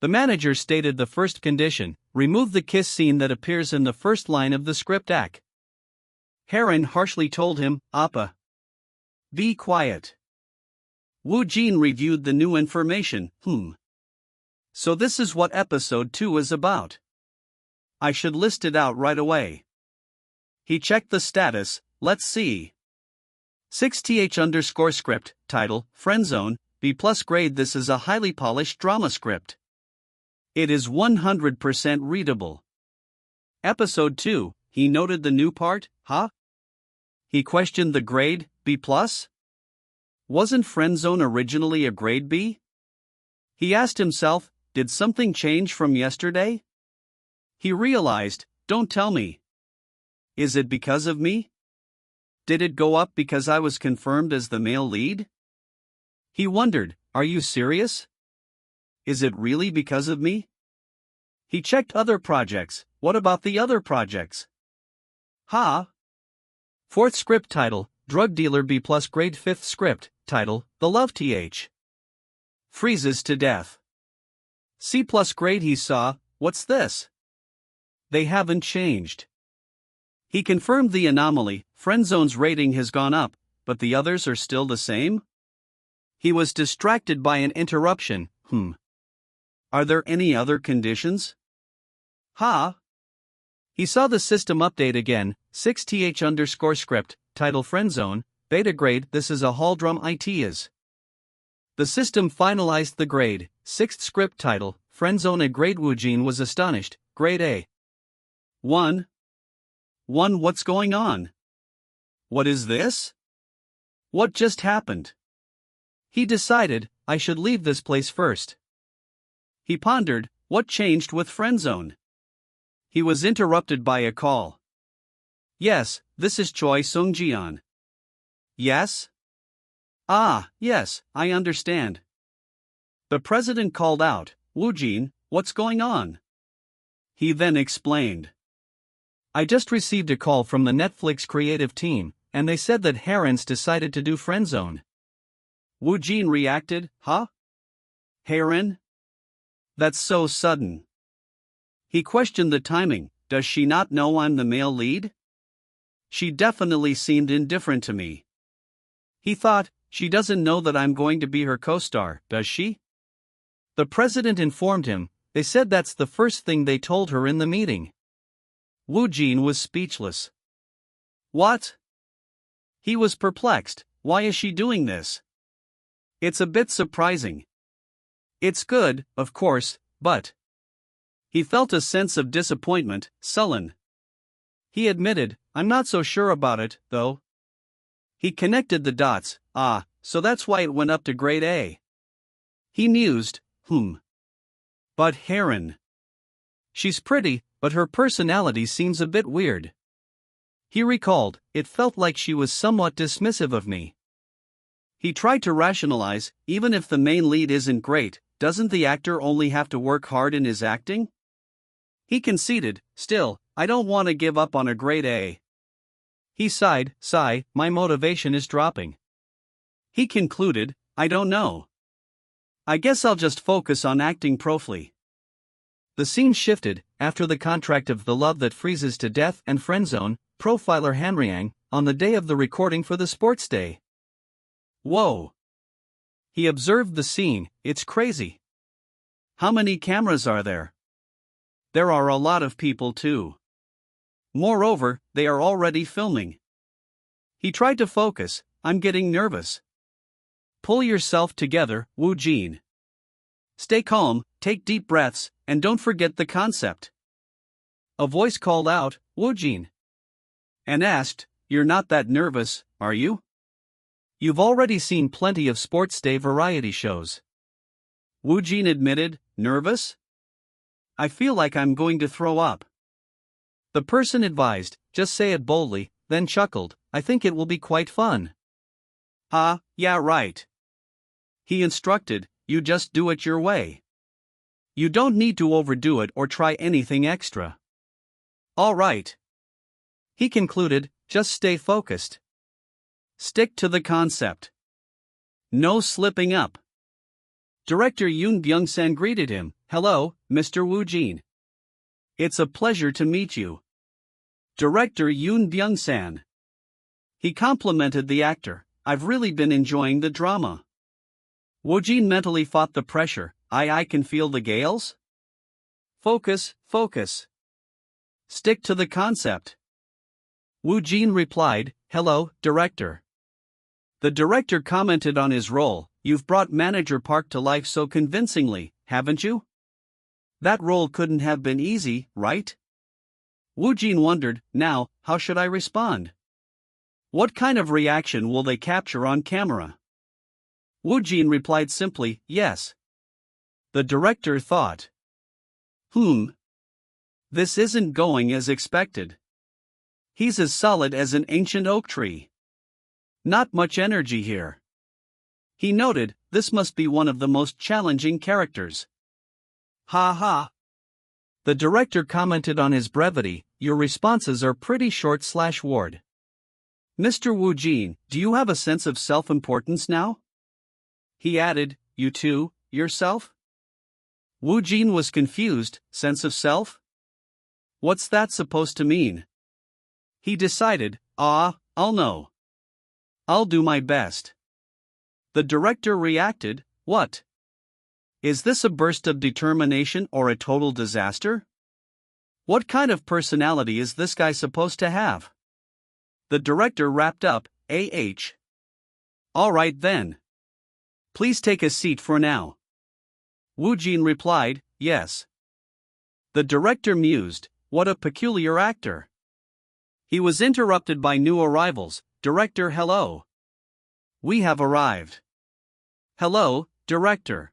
The manager stated the first condition, remove the kiss scene that appears in the first line of the script act. Heron harshly told him, Appa. Be quiet. Woojin reviewed the new information, So this is what episode 2 is about. I should list it out right away. He checked the status, let's see. 6th_script, title, Friendzone, B+ grade. This is a highly polished drama script. It is 100% readable. Episode 2, he noted the new part, He questioned the grade, B+? Wasn't Friendzone originally a grade B? He asked himself, did something change from yesterday? He realized, don't tell me. Is it because of me? Did it go up because I was confirmed as the male lead? He wondered, are you serious? Is it really because of me? He checked other projects, what about the other projects? 4th script title, Drug Dealer B+ grade. 5th script, title, The Love Th. Freezes to death. C+ grade. He saw, what's this? They haven't changed. He confirmed the anomaly, Friendzone's rating has gone up, but the others are still the same? He was distracted by an interruption, Are there any other conditions? He saw the system update again, 6th_script, title Friendzone, beta grade. This is a Haldrum it is. The system finalized the grade, 6th script title, Friendzone. A grade. Woojin was astonished, grade A. 1. What's going on? What is this? What just happened? He decided, I should leave this place first. He pondered, what changed with Friendzone? He was interrupted by a call. Yes, this is Choi Sung-jian. Yes? Ah, yes, I understand. The president called out, Woojin, what's going on? He then explained. I just received a call from the Netflix creative team, and they said that Haren's decided to do Friendzone. Woojin reacted, huh? Haren? That's so sudden. He questioned the timing, does she not know I'm the male lead? She definitely seemed indifferent to me. He thought, she doesn't know that I'm going to be her co-star, does she? The president informed him, they said that's the first thing they told her in the meeting. Woojin was speechless. What? He was perplexed, why is she doing this? It's a bit surprising. It's good, of course, but... He felt a sense of disappointment, sullen. He admitted, I'm not so sure about it, though. He connected the dots, so that's why it went up to grade A. He mused, But Haren. She's pretty, but her personality seems a bit weird. He recalled, it felt like she was somewhat dismissive of me. He tried to rationalize, even if the main lead isn't great, doesn't the actor only have to work hard in his acting? He conceded, still, I don't want to give up on a grade A. He sighed, my motivation is dropping. He concluded, I don't know. I guess I'll just focus on acting properly. The scene shifted, after the contract of The Love That Freezes to Death and Friendzone, profiler Hanryang, on the day of the recording for the sports day. Whoa! He observed the scene, it's crazy. How many cameras are there? There are a lot of people too. Moreover, they are already filming. He tried to focus, I'm getting nervous. Pull yourself together, Woojin. Stay calm, take deep breaths, and don't forget the concept. A voice called out, Woojin. And asked, you're not that nervous, are you? You've already seen plenty of sports day variety shows. Woojin admitted, nervous? I feel like I'm going to throw up. The person advised, just say it boldly, then chuckled, I think it will be quite fun. Yeah right. He instructed, you just do it your way. You don't need to overdo it or try anything extra. All right. He concluded, just stay focused. Stick to the concept. No slipping up. Director Yoon Byung-san greeted him, hello, Mr. Woojin. It's a pleasure to meet you. Director Yoon Byung-san. He complimented the actor, I've really been enjoying the drama. Woojin mentally fought the pressure, I can feel the gales? Focus. Stick to the concept. Woojin replied, hello, director. The director commented on his role, you've brought Manager Park to life so convincingly, haven't you? That role couldn't have been easy, right? Woojin wondered, now, how should I respond? What kind of reaction will they capture on camera? Woojin replied simply, yes. The director thought. This isn't going as expected. He's as solid as an ancient oak tree. Not much energy here. He noted, this must be one of the most challenging characters. Ha. The director commented on his brevity, your responses are pretty short/word. Mr. Woojin, do you have a sense of self-importance now? He added, you too, yourself? Woojin was confused, sense of self? What's that supposed to mean? He decided, I'll know. I'll do my best. The director reacted, what? Is this a burst of determination or a total disaster? What kind of personality is this guy supposed to have? The director wrapped up, All right then. Please take a seat for now. Woojin replied, yes. The director mused, what a peculiar actor. He was interrupted by new arrivals. Director, hello. We have arrived. Hello, director.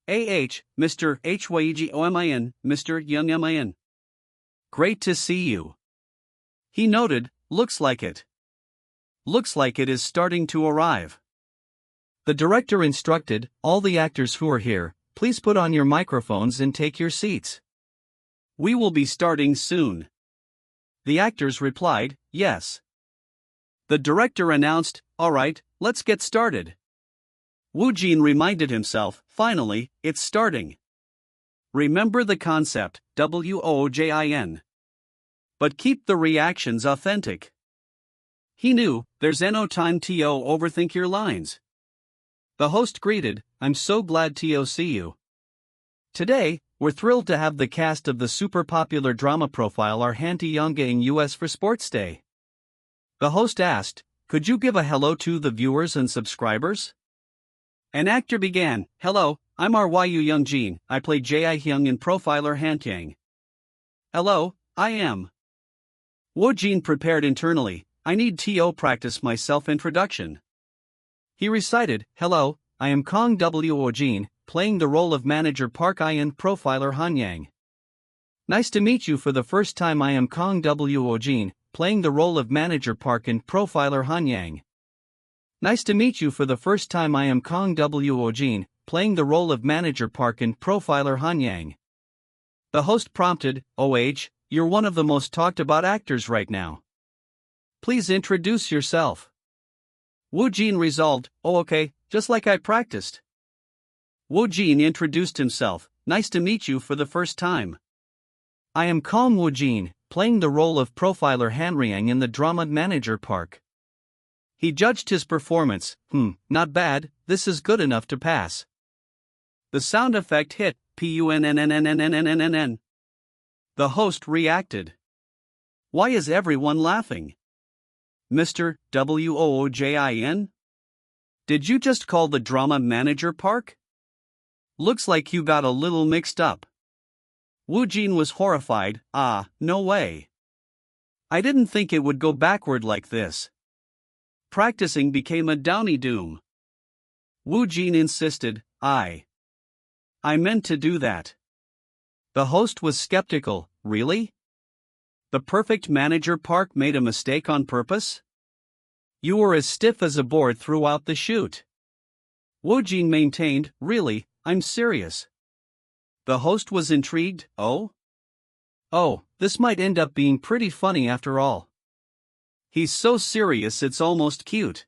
Mr. Hyeomin, Mr. Young. Great to see you. He noted, looks like it. Looks like it is starting to arrive. The director instructed, all the actors who are here, please put on your microphones and take your seats. We will be starting soon. The actors replied, yes. The director announced, all right, let's get started. Woojin reminded himself, finally, it's starting. Remember the concept, WOJIN. But keep the reactions authentic. He knew, there's no time to overthink your lines. The host greeted, I'm so glad to see you. Today, we're thrilled to have the cast of the super popular drama profile our Hanti Yonga in US for Sports Day. The host asked, could you give a hello to the viewers and subscribers? An actor began, hello, I'm Ryu Youngjin, I play Jae Hyung in Profiler Hantyang. Hello, I am. Woojin prepared internally, I need to practice my self-introduction. He recited, hello, I am Kang Woojin, playing the role of Manager Park in Profiler Hanyang. Nice to meet you for the first time. I am Kang Woojin, playing the role of Manager Park in Profiler Hanyang. Nice to meet you for the first time. I am Kang Woojin, playing the role of Manager Park in Profiler Hanyang. The host prompted, you're one of the most talked about actors right now. Please introduce yourself. Woojin resolved, okay, just like I practiced. Woojin introduced himself, nice to meet you for the first time. I am Kang Woojin, playing the role of Profiler Hanryang in the drama Manager Park. He judged his performance, not bad, this is good enough to pass. The sound effect hit, PUNNNNNNNNN. The host reacted. Why is everyone laughing? Mr. Woojin? Did you just call the drama Manager Park? Looks like you got a little mixed up. Woojin was horrified, no way. I didn't think it would go backward like this. Practicing became a downy doom. Woojin insisted, I meant to do that. The host was skeptical, really? The perfect Manager Park made a mistake on purpose? You were as stiff as a board throughout the shoot. Woojin maintained, really, I'm serious. The host was intrigued, oh, this might end up being pretty funny after all. He's so serious it's almost cute.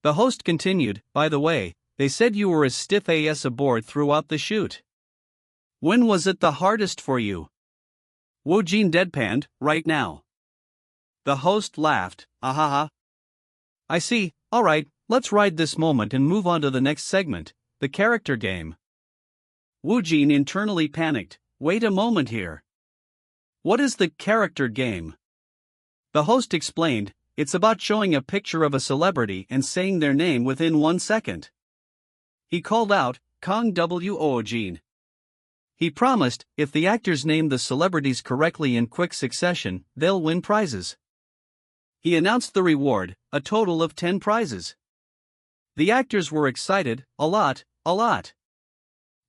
The host continued, by the way, they said you were as stiff as a board throughout the shoot. When was it the hardest for you? Woojin deadpanned, right now. The host laughed, ahaha. I see, alright, let's ride this moment and move on to the next segment, the character game. Woojin internally panicked, wait a moment here. What is the character game? The host explained, it's about showing a picture of a celebrity and saying their name within 1 second. He called out, Kang Woojin. He promised, if the actors named the celebrities correctly in quick succession, they'll win prizes. He announced the reward, a total of 10 prizes. The actors were excited, a lot.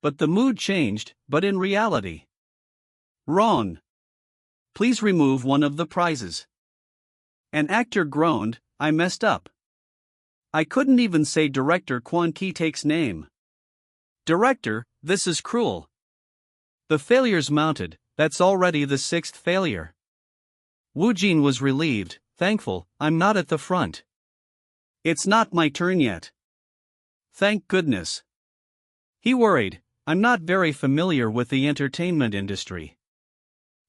But the mood changed, but in reality. Wrong. Please remove one of the prizes. An actor groaned, I messed up. I couldn't even say director Kwon Ki-taek's name. Director, this is cruel. The failures mounted, that's already the 6th failure. Woojin was relieved, thankful, I'm not at the front. It's not my turn yet. Thank goodness. He worried, I'm not very familiar with the entertainment industry.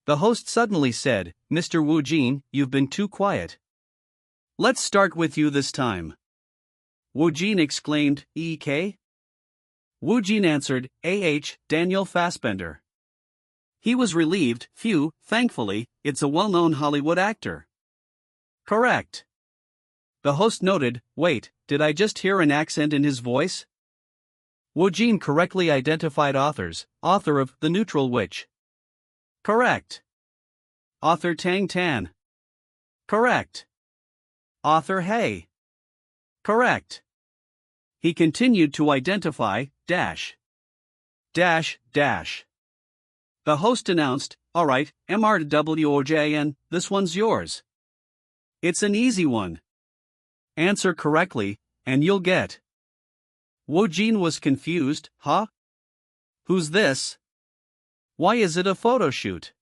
The host suddenly said, Mr. Woojin, you've been too quiet. Let's start with you this time. Woojin exclaimed, EK? Woojin answered, Daniel Fassbender. He was relieved, phew, thankfully, it's a well-known Hollywood actor. Correct. The host noted, wait, did I just hear an accent in his voice? Woojin correctly identified author of The Neutral Witch. Correct. Author Tang Tan. Correct. Author Hey. Correct. He continued to identify, dash. The host announced, alright, MRWOJN, this one's yours. It's an easy one. Answer correctly, and you'll get. Woojin was confused, huh? Who's this? Why is it a photo shoot?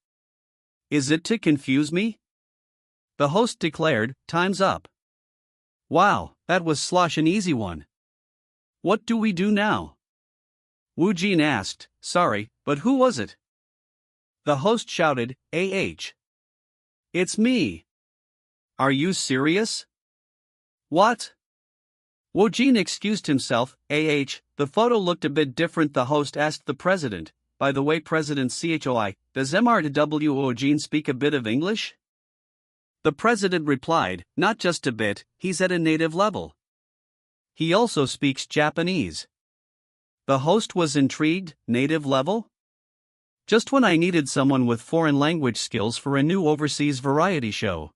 Is it to confuse me? The host declared, time's up. Wow, that was slosh an easy one. What do we do now? Woojin asked, sorry, but who was it? The host shouted, AH. It's me. Are you serious? What? Woojin excused himself, the photo looked a bit different. The host asked the president, by the way, President CHOI, does MRW Woojin speak a bit of English? The president replied, not just a bit, he's at a native level. He also speaks Japanese. The host was intrigued, native level? Just when I needed someone with foreign language skills for a new overseas variety show.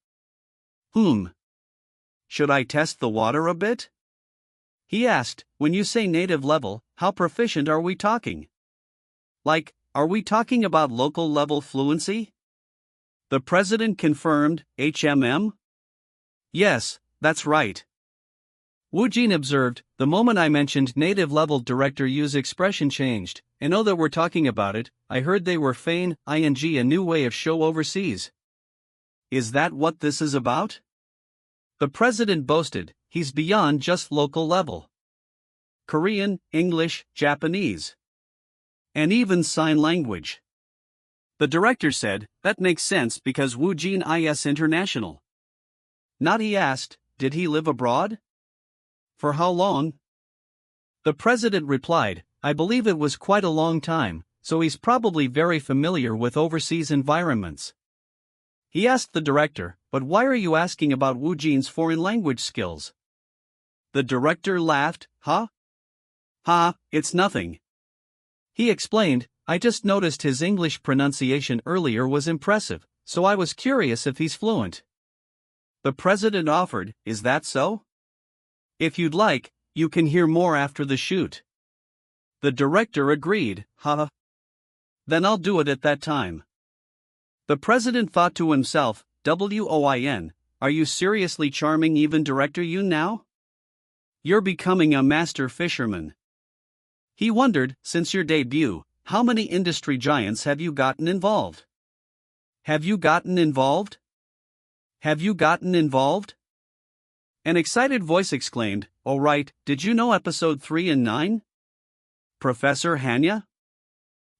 Should I test the water a bit? He asked, when you say native level, how proficient are we talking? Like, are we talking about local level fluency? The president confirmed, HMM? Yes, that's right. Woojin observed, the moment I mentioned native level, director Yu's expression changed, and know that we're talking about it, I heard they were feign, ing a new way of show overseas. Is that what this is about? The president boasted, he's beyond just local level. Korean, English, Japanese. And even sign language. The director said, that makes sense because Woojin is international. Not he asked, did he live abroad? For how long? The president replied, I believe it was quite a long time, so he's probably very familiar with overseas environments. He asked the director, but why are you asking about Woojin's foreign language skills? The director laughed, huh? Ha, it's nothing. He explained, I just noticed his English pronunciation earlier was impressive, so I was curious if he's fluent. The president offered, is that so? If you'd like, you can hear more after the shoot. The director agreed, haha. Then I'll do it at that time. The president thought to himself, WOIN, are you seriously charming even Director Yoon now? You're becoming a master fisherman. He wondered, since your debut, how many industry giants have you gotten involved? Have you gotten involved? Have you gotten involved? An excited voice exclaimed, oh right, did you know episode 3 and 9? Professor Hanya?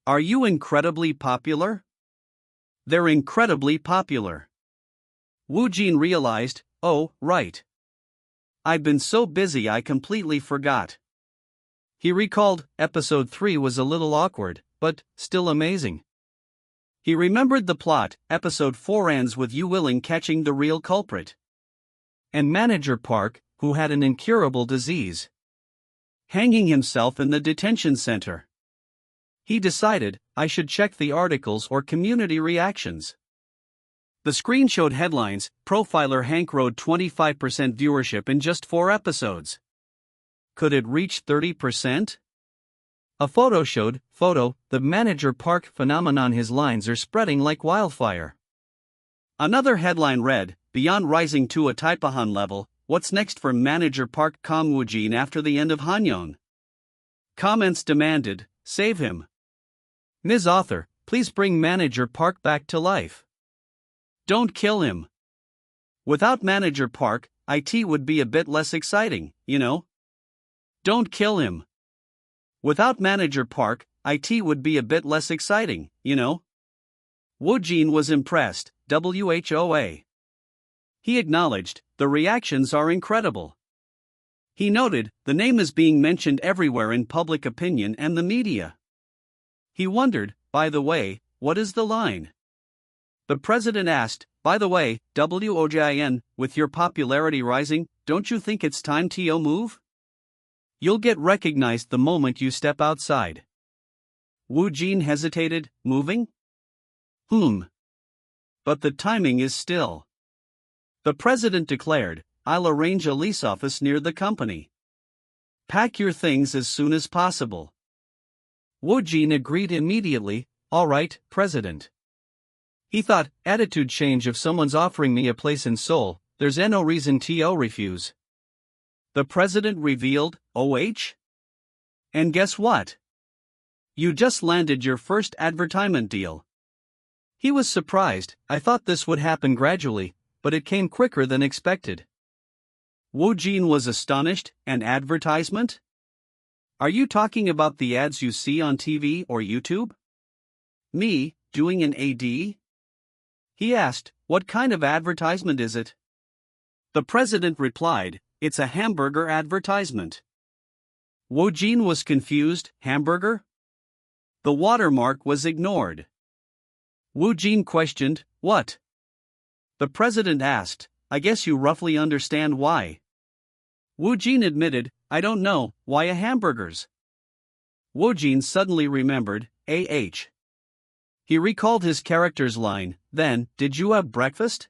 Are you incredibly popular? They're incredibly popular. Woojin realized, oh, right. I've been so busy I completely forgot. He recalled, episode 3 was a little awkward, but still amazing. He remembered the plot, episode 4 ends with Yu Willing catching the real culprit. And Manager Park, who had an incurable disease, hanging himself in the detention center. He decided, I should check the articles or community reactions. The screen showed headlines, Profiler Hank rode 25% viewership in just 4 episodes. Could it reach 30%? A photo showed, the Manager Park phenomenon, his lines are spreading like wildfire. Another headline read, Beyond rising to a Taipahan level, what's next for Manager Park Kang Woojin after the end of Hanyeon? Comments demanded, save him. Ms. Author, please bring Manager Park back to life. Don't kill him. Without Manager Park, IT would be a bit less exciting, you know? Don't kill him. Without Manager Park, IT would be a bit less exciting, you know? Woojin was impressed, WHOA. He acknowledged, the reactions are incredible. He noted, the name is being mentioned everywhere in public opinion and the media. He wondered, by the way, what is the line? The president asked, by the way, WOJIN, with your popularity rising, don't you think it's time to move? You'll get recognized the moment you step outside. Woojin hesitated, moving? But the timing is still. The president declared, I'll arrange a lease office near the company. Pack your things as soon as possible. Woojin agreed immediately, all right, president. He thought, attitude change if someone's offering me a place in Seoul, there's no reason to refuse. The president revealed, OH? And guess what? You just landed your first advertisement deal. He was surprised. I thought this would happen gradually, but it came quicker than expected. Woojin was astonished. An advertisement? Are you talking about the ads you see on TV or YouTube? Me, doing an AD? He asked, what kind of advertisement is it? The president replied, it's a hamburger advertisement. Woojin was confused. Hamburger? The watermark was ignored. Woojin questioned, what? The president asked, I guess you roughly understand why. Woojin admitted, I don't know, why a hamburgers? Woojin suddenly remembered, AH. He recalled his character's line, then, did you have breakfast?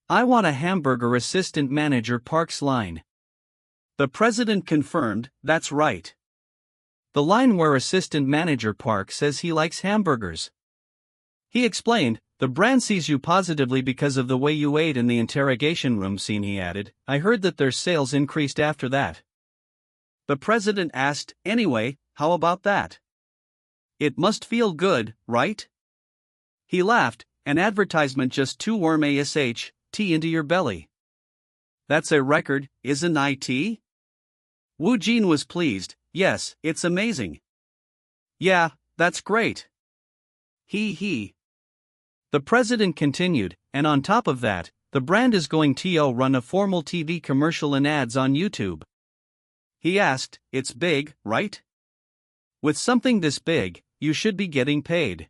I want a hamburger, assistant manager Park's line. The president confirmed, that's right. The line where assistant manager Park says he likes hamburgers. He explained, the brand sees you positively because of the way you ate in the interrogation room scene. He added, I heard that their sales increased after that. The president asked, anyway, how about that? It must feel good, right? He laughed, an advertisement just to worm tea into your belly. That's a record, isn't it? Woojin was pleased, yes, it's amazing. Yeah, that's great. He. The president continued, and on top of that, the brand is going to run a formal TV commercial and ads on YouTube. He asked, it's big, right? With something this big, you should be getting paid.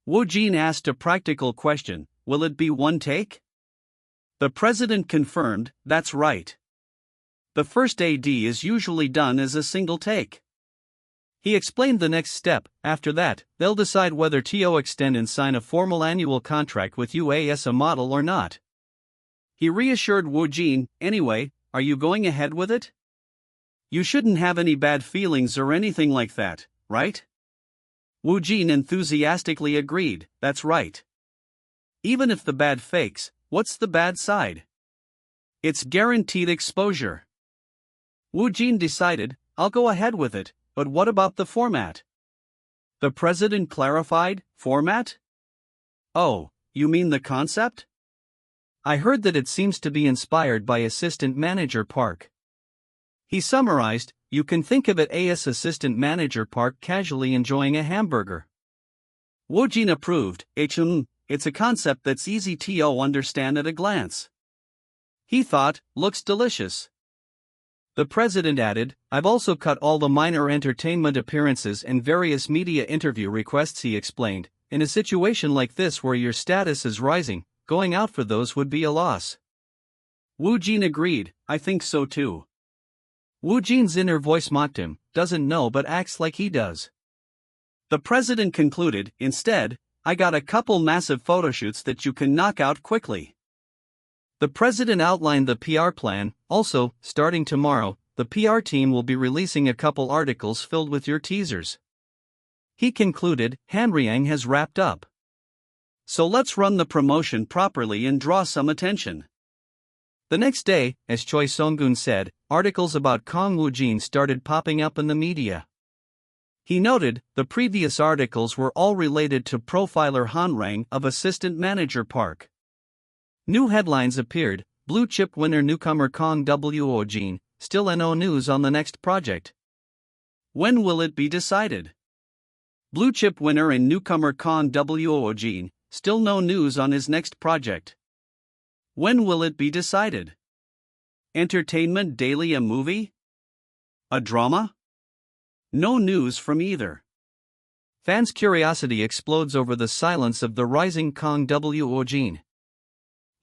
Woojin asked a practical question, will it be one take? The president confirmed, that's right. The first AD is usually done as a single take. He explained the next step. After that, they'll decide whether to extend and sign a formal annual contract with you as a model or not. He reassured Woojin, anyway, are you going ahead with it? You shouldn't have any bad feelings or anything like that, right? Woojin enthusiastically agreed, that's right. Even if the bad fakes, what's the bad side? It's guaranteed exposure. Woojin decided, I'll go ahead with it. But what about the format? The president clarified, format? Oh, you mean the concept? I heard that it seems to be inspired by assistant manager Park. He summarized, you can think of it as assistant manager Park casually enjoying a hamburger. Woojin approved, it's a concept that's easy to understand at a glance. He thought, looks delicious. The president added, I've also cut all the minor entertainment appearances and various media interview requests. He explained, in a situation like this where your status is rising, going out for those would be a loss. Woojin agreed, I think so too. Woojin's inner voice mocked him, doesn't know but acts like he does. The president concluded, instead, I got a couple massive photoshoots that you can knock out quickly. The president outlined the PR plan. Also, starting tomorrow, the PR team will be releasing a couple articles filled with your teasers. He concluded, Hanryang has wrapped up. So let's run the promotion properly and draw some attention. The next day, as Choi Song-gun said, articles about Kang Woojin started popping up in the media. He noted, the previous articles were all related to profiler Hanryang of assistant manager Park. New headlines appeared, blue chip winner newcomer Kang Woojin, still no news on the next project. When will it be decided? Blue chip winner and newcomer Kang Woojin, still no news on his next project. When will it be decided? Entertainment Daily, a movie? A drama? No news from either. Fans' curiosity explodes over the silence of the rising Kang Woojin.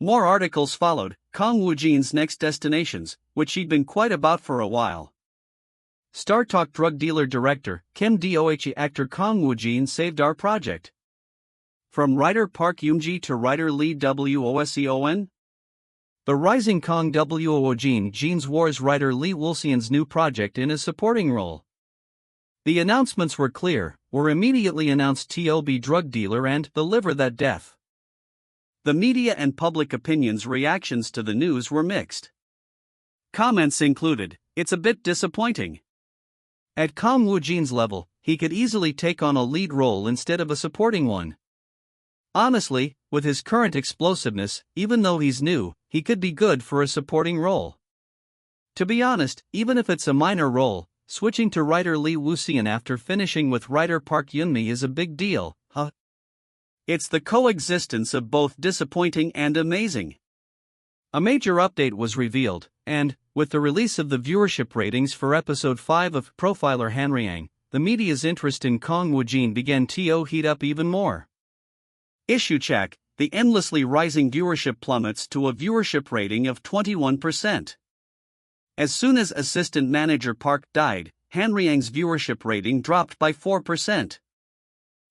More articles followed, Kang Woojin's next destinations, which she'd been quite about for a while. Star Talk drug dealer director, Kim Dohe actor Kang Woojin saved our project. From writer Park Yoon-ji to writer Lee Woseon? The rising Kang Woojin's War's writer Lee Woseon's new project in a supporting role. The announcements were clear, were immediately announced TOB drug dealer and The Liver That Death. The media and public opinion's reactions to the news were mixed. Comments included, "It's a bit disappointing." At Kang Woojin's level, he could easily take on a lead role instead of a supporting one. Honestly, with his current explosiveness, even though he's new, he could be good for a supporting role. To be honest, even if it's a minor role, switching to writer Lee Woseon after finishing with writer Park Yoon-mi is a big deal, huh? It's the coexistence of both disappointing and amazing. A major update was revealed, and, with the release of the viewership ratings for episode 5 of Profiler Hanryang, the media's interest in Kang Woojin began to heat up even more. Issue check, the endlessly rising viewership plummets to a viewership rating of 21%. As soon as assistant manager Park died, Hanryang's viewership rating dropped by 4%.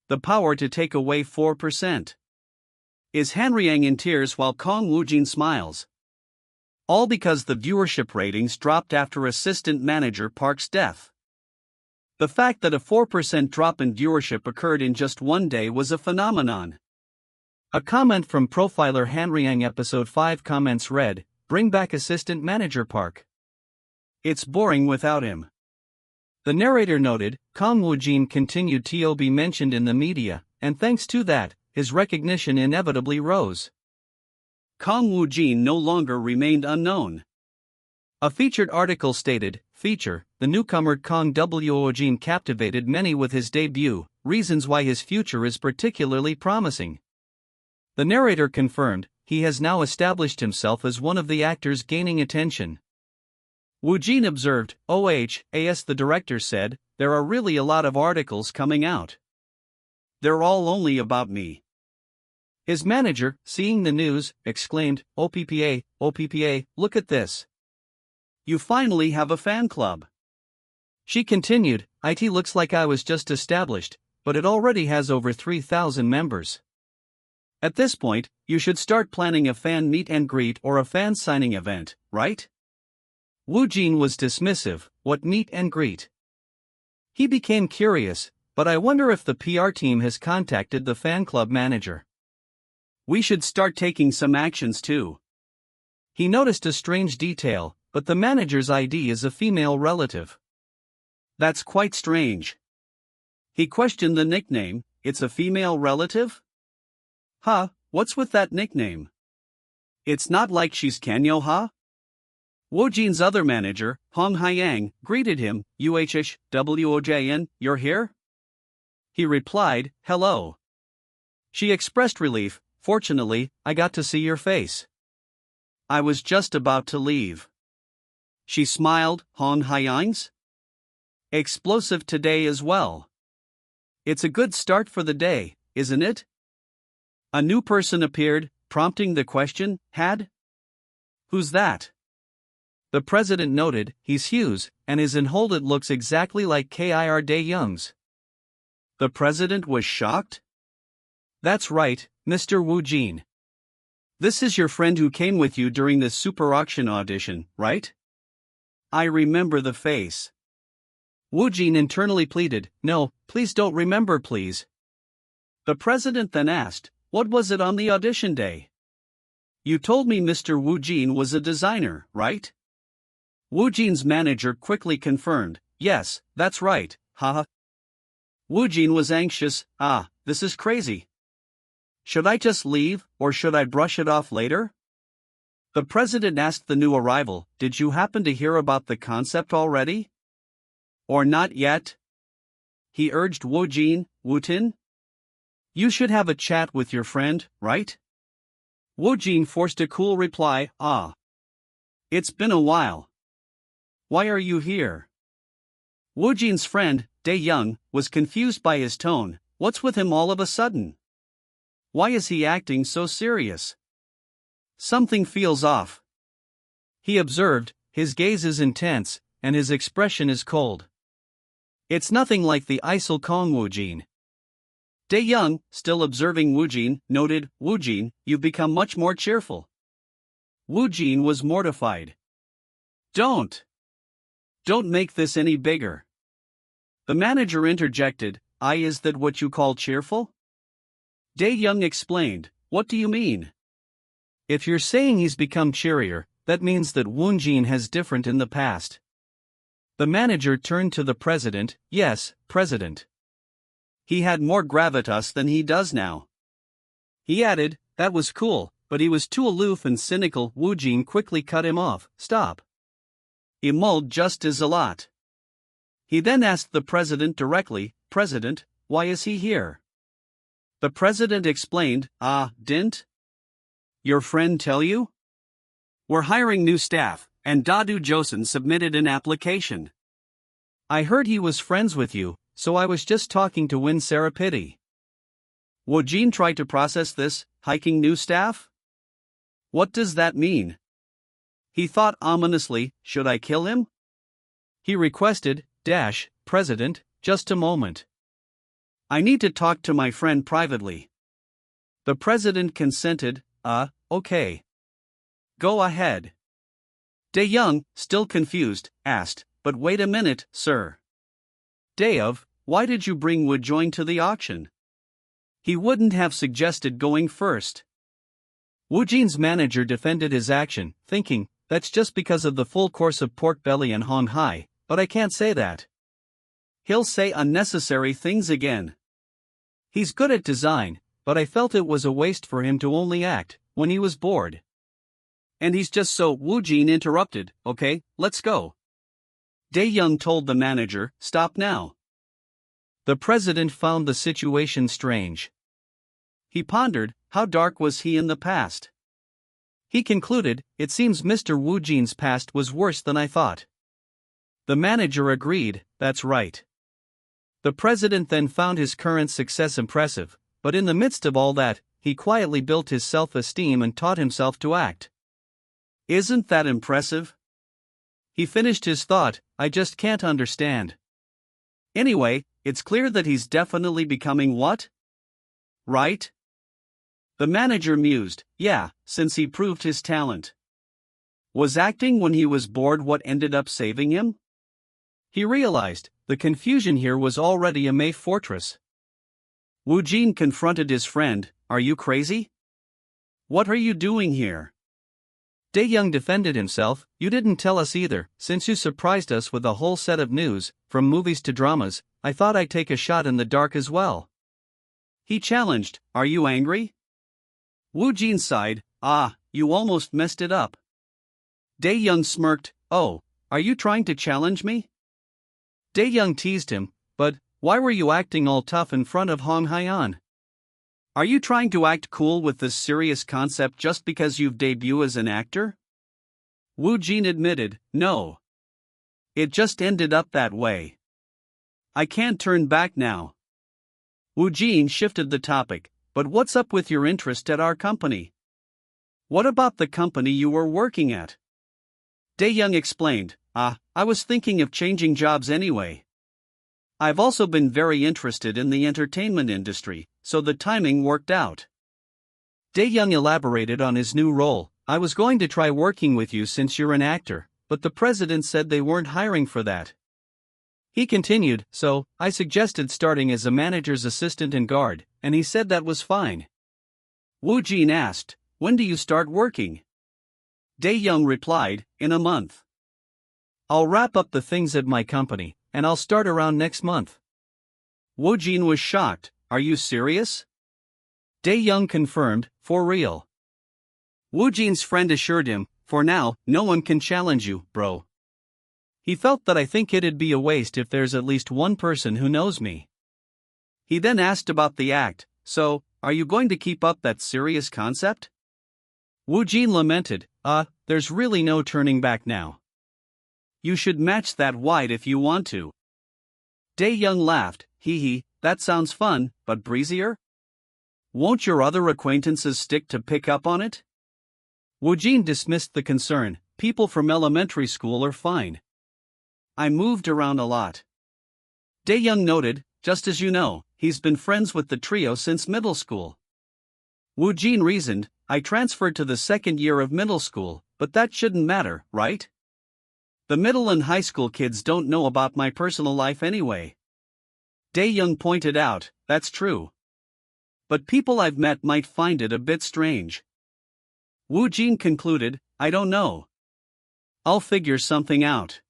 The power to take away 4%. Is Hanryang in tears while Kang Woojin smiles? All because the viewership ratings dropped after assistant manager Park's death. The fact that a 4% drop in viewership occurred in just one day was a phenomenon. A comment from Profiler Hanryang episode 5 comments read, "Bring back assistant manager Park. It's boring without him." The narrator noted, Kang Woojin continued to be mentioned in the media, and thanks to that, his recognition inevitably rose. Kang Woojin no longer remained unknown. A featured article stated, "Feature, the newcomer Kang Woojin captivated many with his debut, reasons why his future is particularly promising." The narrator confirmed, he has now established himself as one of the actors gaining attention. Woojin observed, as the director said, "There are really a lot of articles coming out. They're all only about me." His manager, seeing the news, exclaimed, OPPA, look at this. You finally have a fan club." She continued, "It looks like I was just established, but it already has over 3,000 members. At this point, you should start planning a fan meet and greet or a fan signing event, right?" Woojin was dismissive, "What meet and greet?" He became curious, "But I wonder if the PR team has contacted the fan club manager. We should start taking some actions too." He noticed a strange detail, but the manager's ID is a female relative. That's quite strange. He questioned the nickname, "It's a female relative?" "Huh, what's with that nickname? It's not like she's Kanyo, huh?" Woojin's other manager, Hong Hyang, greeted him, Wojin, you're here?" He replied, "Hello." She expressed relief, "Fortunately, I got to see your face. I was just about to leave." She smiled, Hong Hyang's explosive today as well. It's a good start for the day, isn't it? A new person appeared, prompting the question, Who's that? The president noted, "He's Hughes, and his enholded looks exactly like Kir Dae-young's." The president was shocked. "That's right, Mr. Woojin. This is your friend who came with you during the super auction audition, right? I remember the face." Woojin internally pleaded, "No, please don't remember please." The president then asked, "What was it on the audition day?" "You told me Mr. Woojin was a designer, right?" Woojin's manager quickly confirmed, "Yes, that's right, haha." Woojin was anxious, this is crazy. Should I just leave, or should I brush it off later? The president asked the new arrival, "Did you happen to hear about the concept already? Or not yet?" He urged Woojin, "Wootin? You should have a chat with your friend, right?" Woojin forced a cool reply, It's been a while. Why are you here?" Woojin's friend, Dae-young, was confused by his tone. What's with him all of a sudden? Why is he acting so serious? something feels off. He observed, his gaze is intense, and his expression is cold. It's nothing like the ISIL Kang Woojin. Dae-young, still observing Woojin, noted, Woojin, you've become much more cheerful. Woojin was mortified. Don't make this any bigger. The manager interjected, is that what you call cheerful? Dae-young explained, what do you mean? If you're saying he's become cheerier, that means that Woojin has different in the past. The manager turned to the president, yes, president. He had more gravitas than he does now. He added, that was cool, but he was too aloof and cynical. Woojin quickly cut him off, stop. He mulled just as a lot. He then asked the president directly, President, why is he here? The president explained, didn't your friend tell you? We're hiring new staff, and Dadu Joseon submitted an application. I heard he was friends with you, so I was just talking to win Sarah pity. Woojin tried to process this, hiking new staff? What does that mean? He thought ominously, should I kill him? He requested, President, just a moment. I need to talk to my friend privately. The president consented, okay. Go ahead. Dae-young, still confused, asked, but wait a minute, sir. Dae-of, why did you bring Woojin to the auction? He wouldn't have suggested going first. Woojin's manager defended his action, thinking, that's just because of the full course of pork belly and Hong Hai, but I can't say that. He'll say unnecessary things again. He's good at design, but I felt it was a waste for him to only act when he was bored. And he's just so. Woojin interrupted, okay, let's go. Dae-young told the manager, stop now. The president found the situation strange. He pondered, how dark was he in the past? He concluded, it seems Mr. Woojin's past was worse than I thought. The manager agreed, that's right. The president then found his current success impressive, but in the midst of all that, he quietly built his self-esteem and taught himself to act. Isn't that impressive? He finished his thought, I just can't understand. Anyway, it's clear that he's definitely becoming what? Right? The manager mused, yeah, since he proved his talent. Was acting when he was bored what ended up saving him? He realized, the confusion here was already a May fortress. Woojin confronted his friend, are you crazy? What are you doing here? Dae-young defended himself, you didn't tell us either, since you surprised us with a whole set of news, from movies to dramas, I thought I'd take a shot in the dark as well. He challenged, are you angry? Woojin sighed, you almost messed it up. Dae-young smirked, oh, are you trying to challenge me? Dae-young teased him, but, why were you acting all tough in front of Hong Hyeon? Are you trying to act cool with this serious concept just because you've debuted as an actor? Woojin admitted, no. It just ended up that way. I can't turn back now. Woojin shifted the topic, but what's up with your interest at our company? What about the company you were working at? Dae-young explained, I was thinking of changing jobs anyway. I've also been very interested in the entertainment industry, so the timing worked out. Dae-young elaborated on his new role, I was going to try working with you since you're an actor, but the president said they weren't hiring for that. He continued, so, I suggested starting as a manager's assistant and guard, and he said that was fine. Woojin asked, when do you start working? Dae-young replied, in a month. I'll wrap up the things at my company, and I'll start around next month. Woojin was shocked, are you serious? Dae-young confirmed, for real. Woojin's friend assured him, for now, no one can challenge you, bro. He felt that I think it'd be a waste if there's at least one person who knows me. He then asked about the act, so, are you going to keep up that serious concept? Woojin lamented, there's really no turning back now. You should match that white if you want to. Dae-young laughed, hee, that sounds fun, but breezier? Won't your other acquaintances stick to pick up on it? Woojin dismissed the concern. People from elementary school are fine. I moved around a lot. Dae-young noted, just as you know, he's been friends with the trio since middle school. Woojin reasoned, I transferred to the second year of middle school, but that shouldn't matter, right? The middle and high school kids don't know about my personal life anyway. Dae-young pointed out, that's true. But people I've met might find it a bit strange. Woojin concluded, I don't know. I'll figure something out.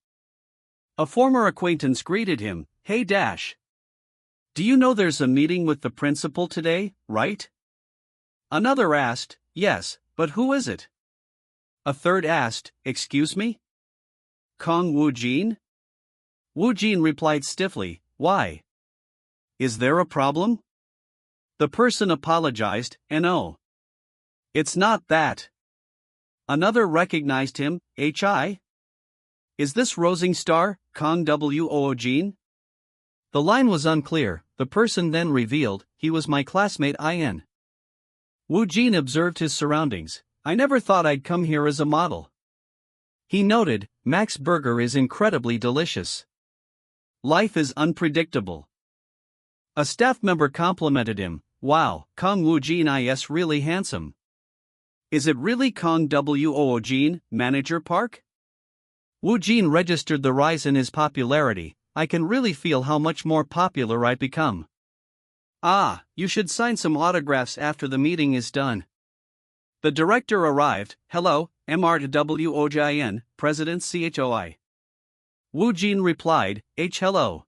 A former acquaintance greeted him, hey Dash. Do you know there's a meeting with the principal today, right? Another asked, yes, but who is it? A third asked, excuse me? Kang Woojin? Woojin replied stiffly, why? Is there a problem? The person apologized, and oh. It's not that. Another recognized him, Hi? Is this Rosing Star, Kang Woojin? The line was unclear. The person then revealed, he was my classmate In. Woojin observed his surroundings. I never thought I'd come here as a model. He noted, Max Burger is incredibly delicious. Life is unpredictable. A staff member complimented him, wow, Kang Woojin is really handsome. Is it really Kang Woojin, Manager Park? Woojin registered the rise in his popularity. I can really feel how much more popular I've become. Ah, you should sign some autographs after the meeting is done. The director arrived, hello, Woojin, President CHOI. Woojin replied, hello.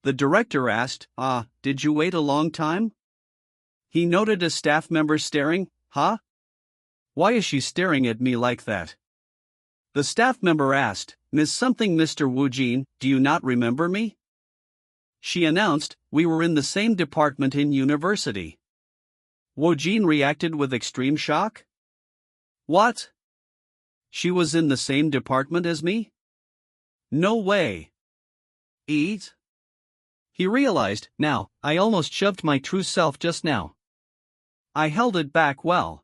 The director asked, did you wait a long time? He noted a staff member staring, huh? Why is she staring at me like that? The staff member asked, Ms. Something Mr. Woojin, do you not remember me? She announced, we were in the same department in university. Woojin reacted with extreme shock. What? She was in the same department as me? No way. Eat? He realized, now, I almost shoved my true self just now. I held it back well.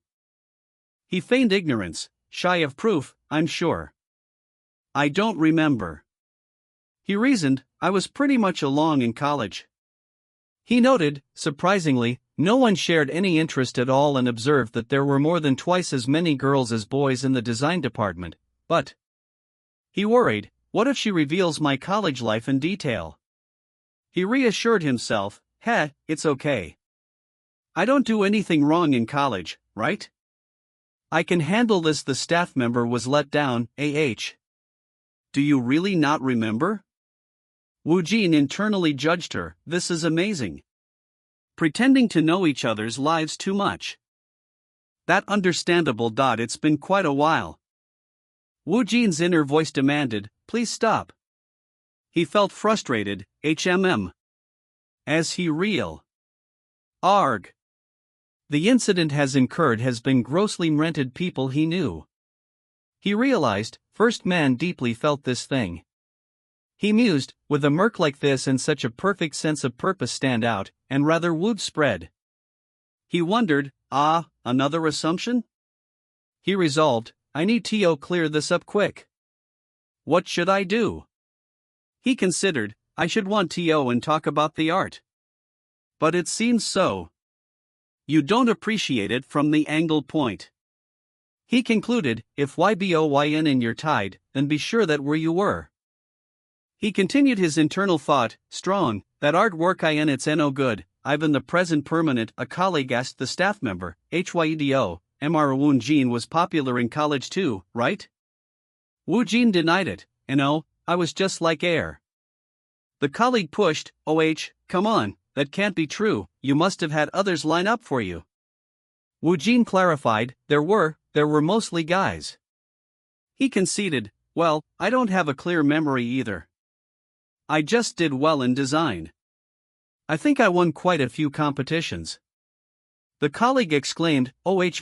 He feigned ignorance, shy of proof, I'm sure. I don't remember. He reasoned, I was pretty much along in college. He noted, surprisingly, no one shared any interest at all and observed that there were more than twice as many girls as boys in the design department, but he worried, what if she reveals my college life in detail? He reassured himself, it's okay. I don't do anything wrong in college, right? I can handle this. The staff member was let down, Do you really not remember? Woojin internally judged her, this is amazing. Pretending to know each other's lives too much. That understandable. It's been quite a while. Woojin's inner voice demanded, please stop. He felt frustrated, As he real. Arg. The incident has been grossly rented people he knew. He realized, first man deeply felt this thing. He mused, with a murk like this and such a perfect sense of purpose stand out, and rather would spread. He wondered, another assumption? He resolved, I need to clear this up quick. What should I do? He considered, I should want to and talk about the art. But it seems so. You don't appreciate it from the angle point. He concluded, if YBOYN and you're tied, then be sure that where you were. He continued his internal thought, strong, that artwork it's no good, I've in the present permanent. A colleague asked the staff member, HYEDO, Mr. Woojin was popular in college too, right? Woojin denied it, I was just like air. The colleague pushed, come on, that can't be true, you must have had others line up for you. Woojin clarified, there were mostly guys. He conceded, well, I don't have a clear memory either. I just did well in design. I think I won quite a few competitions. The colleague exclaimed,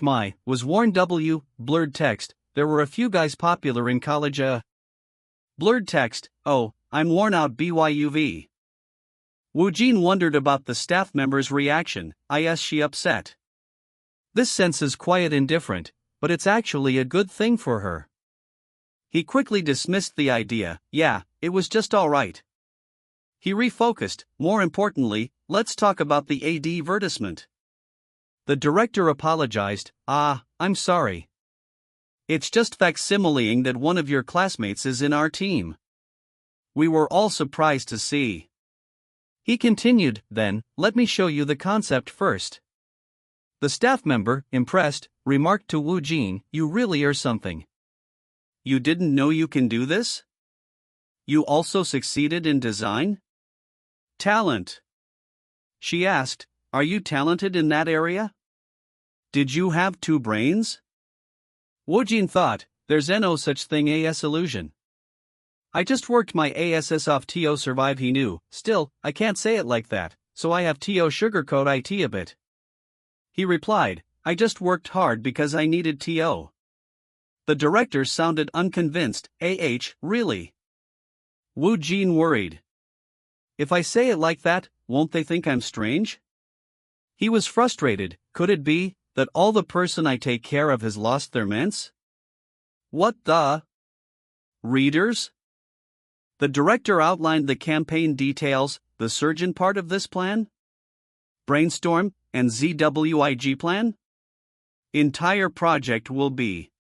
my, was worn blurred text, there were a few guys popular in college Blurred text, I'm worn out BYUV. Woojin wondered about the staff member's reaction, is she upset? This sense is quiet indifferent, but it's actually a good thing for her. He quickly dismissed the idea. Yeah, it was just alright. He refocused. More importantly, let's talk about the advertisement. The director apologized. I'm sorry. It's just facsimiling that one of your classmates is in our team. We were all surprised to see. He continued. Then, let me show you the concept first. The staff member, impressed, remarked to Woojin, you really are something. You didn't know you can do this? You also succeeded in design? Talent. She asked, are you talented in that area? Did you have two brains? Woojin thought, there's no such thing as illusion. I just worked my ass off to survive. He knew, still, I can't say it like that, so I have to sugarcoat it a bit. He replied, I just worked hard because I needed to. The director sounded unconvinced. Really? Woojin worried. If I say it like that, won't they think I'm strange? He was frustrated. Could it be that all the person I take care of has lost their minds? What the? Readers? The director outlined the campaign details, the surgeon part of this plan? Brainstorm and ZWIG plan? Entire project will be.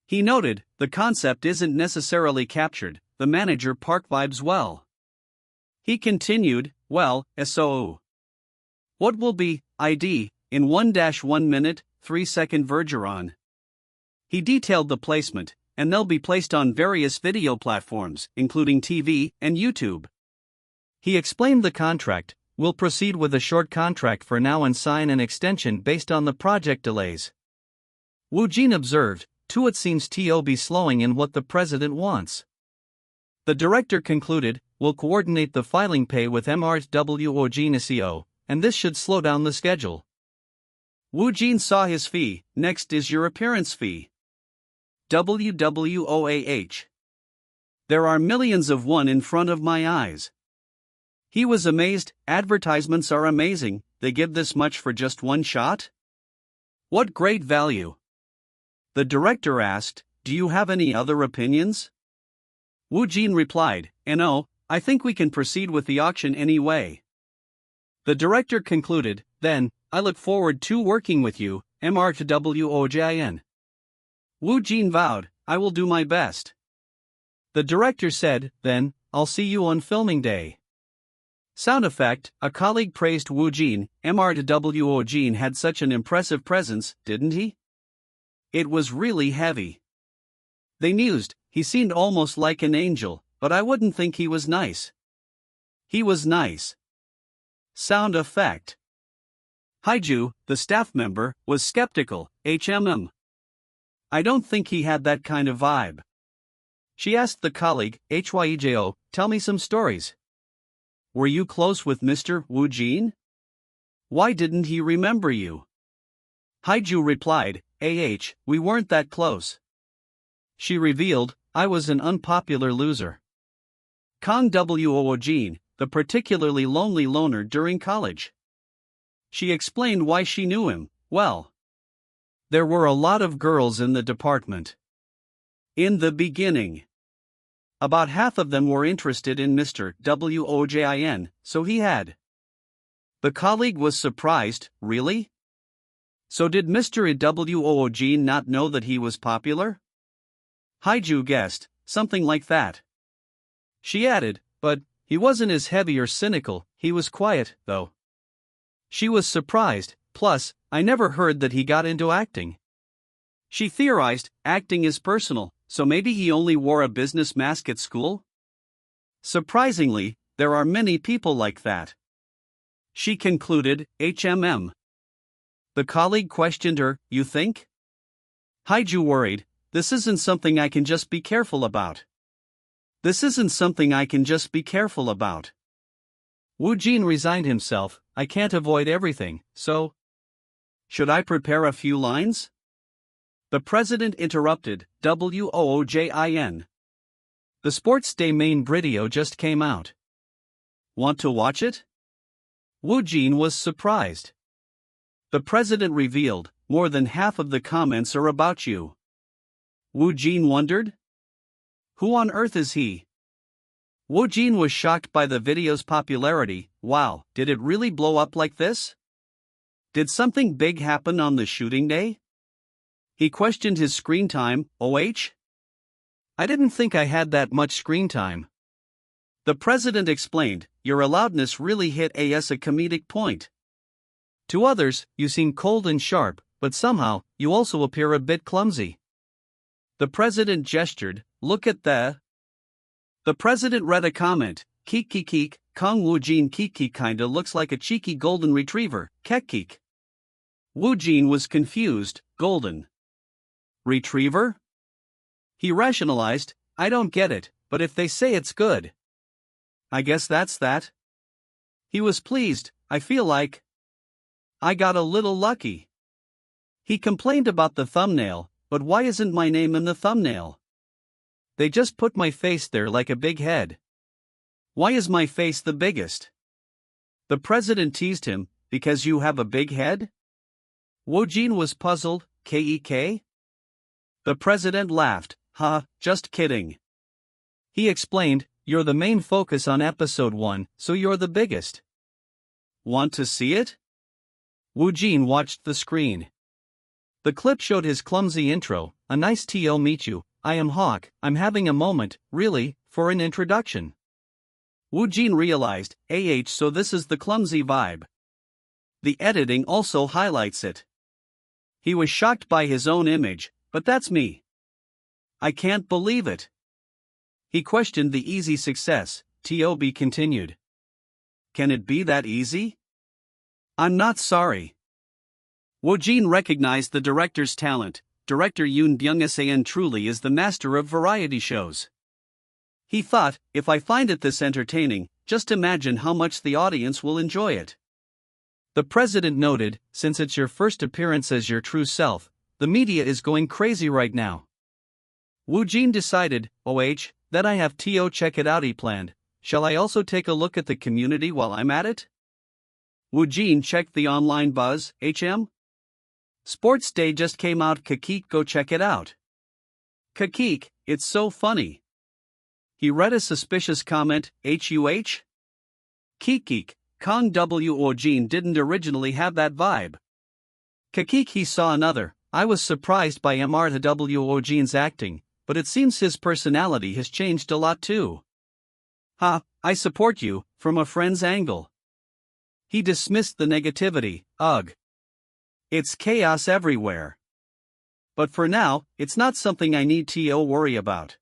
He noted, the concept isn't necessarily captured, the manager park vibes well. He continued, well, so. What will be, ID, in 1-1 minute, 3-second Vergeron? He detailed the placement, and they'll be placed on various video platforms, including TV and YouTube. He explained the contract. We'll proceed with a short contract for now and sign an extension based on the project delays. Woojin observed, too it seems to be slowing in what the president wants. The director concluded, we'll coordinate the filing pay with MRWOGNCO, and this should slow down the schedule. Woojin saw his fee. Next is your appearance fee. WWOAH. There are millions of one in front of my eyes. He was amazed. Advertisements are amazing, they give this much for just one shot? What great value. The director asked, do you have any other opinions? Woojin replied, no, I think we can proceed with the auction anyway. The director concluded, then, I look forward to working with you, MRWOJIN. Woojin vowed, I will do my best. The director said, then, I'll see you on filming day. Sound effect, a colleague praised Woojin. MRWOJIN had such an impressive presence, didn't he? It was really heavy. They mused, he seemed almost like an angel, but I wouldn't think he was nice. He was nice. Sound effect. Haiju, the staff member, was skeptical. I don't think he had that kind of vibe. She asked the colleague, Hyejo, tell me some stories. Were you close with Mr. Woojin? Why didn't he remember you? Haiju replied, we weren't that close. She revealed, I was an unpopular loser. Kang Woojin, the particularly lonely loner during college. She explained why she knew him. Well, there were a lot of girls in the department. In the beginning. About half of them were interested in Mr. Woojin, so he had. The colleague was surprised, really? So did Mr. Woojin not know that he was popular? Haiju guessed, something like that. She added, but he wasn't as heavy or cynical, he was quiet, though. She was surprised, plus, I never heard that he got into acting. She theorized, acting is personal, so maybe he only wore a business mask at school? Surprisingly, there are many people like that. She concluded, The colleague questioned her, you think? Haiju worried, this isn't something I can just be careful about. Woojin resigned himself, I can't avoid everything, so. Should I prepare a few lines? The president interrupted, WOOJIN. The Sports Day main video just came out. Want to watch it? Woojin was surprised. The president revealed, more than half of the comments are about you. Woojin wondered. Who on earth is he? Woojin was shocked by the video's popularity. Wow, did it really blow up like this? Did something big happen on the shooting day? He questioned his screen time. I didn't think I had that much screen time. The president explained, your loudness really hit a comedic point. To others, you seem cold and sharp, but somehow, you also appear a bit clumsy. The president gestured, look at the... The president read a comment, keek keek keek, Kang Woojin keek keek kinda looks like a cheeky golden retriever, kek keek. Woojin was confused, golden retriever? He rationalized, I don't get it, but if they say it's good, I guess that's that. He was pleased, I feel like I got a little lucky. He complained about the thumbnail, but why isn't my name in the thumbnail? They just put my face there like a big head. Why is my face the biggest? The president teased him, because you have a big head? Woojin was puzzled, kek? The president laughed, just kidding. He explained, you're the main focus on episode 1, so you're the biggest. Want to see it? Woojin watched the screen. The clip showed his clumsy intro, a nice to meet you, I am Hawk, I'm having a moment, really, for an introduction. Woojin realized, so this is the clumsy vibe. The editing also highlights it. He was shocked by his own image, but that's me. I can't believe it. He questioned the easy success. Tob continued. Can it be that easy? I'm not sorry. Woojin recognized the director's talent. Director Yoon Byung-san truly is the master of variety shows. He thought, if I find it this entertaining, just imagine how much the audience will enjoy it. The president noted, since it's your first appearance as your true self, the media is going crazy right now. Woojin decided, that I have to check it out planned. Shall I also take a look at the community while I'm at it? Woojin checked the online buzz, Sports Day just came out, Kakik, go check it out. Kakik, it's so funny. He read a suspicious comment, Kikik, Kang Woojin didn't originally have that vibe. Kakik, he saw another, I was surprised by Woojin's acting, but it seems his personality has changed a lot too. I support you, from a friend's angle. He dismissed the negativity, ugh. It's chaos everywhere. But for now, it's not something I need to worry about.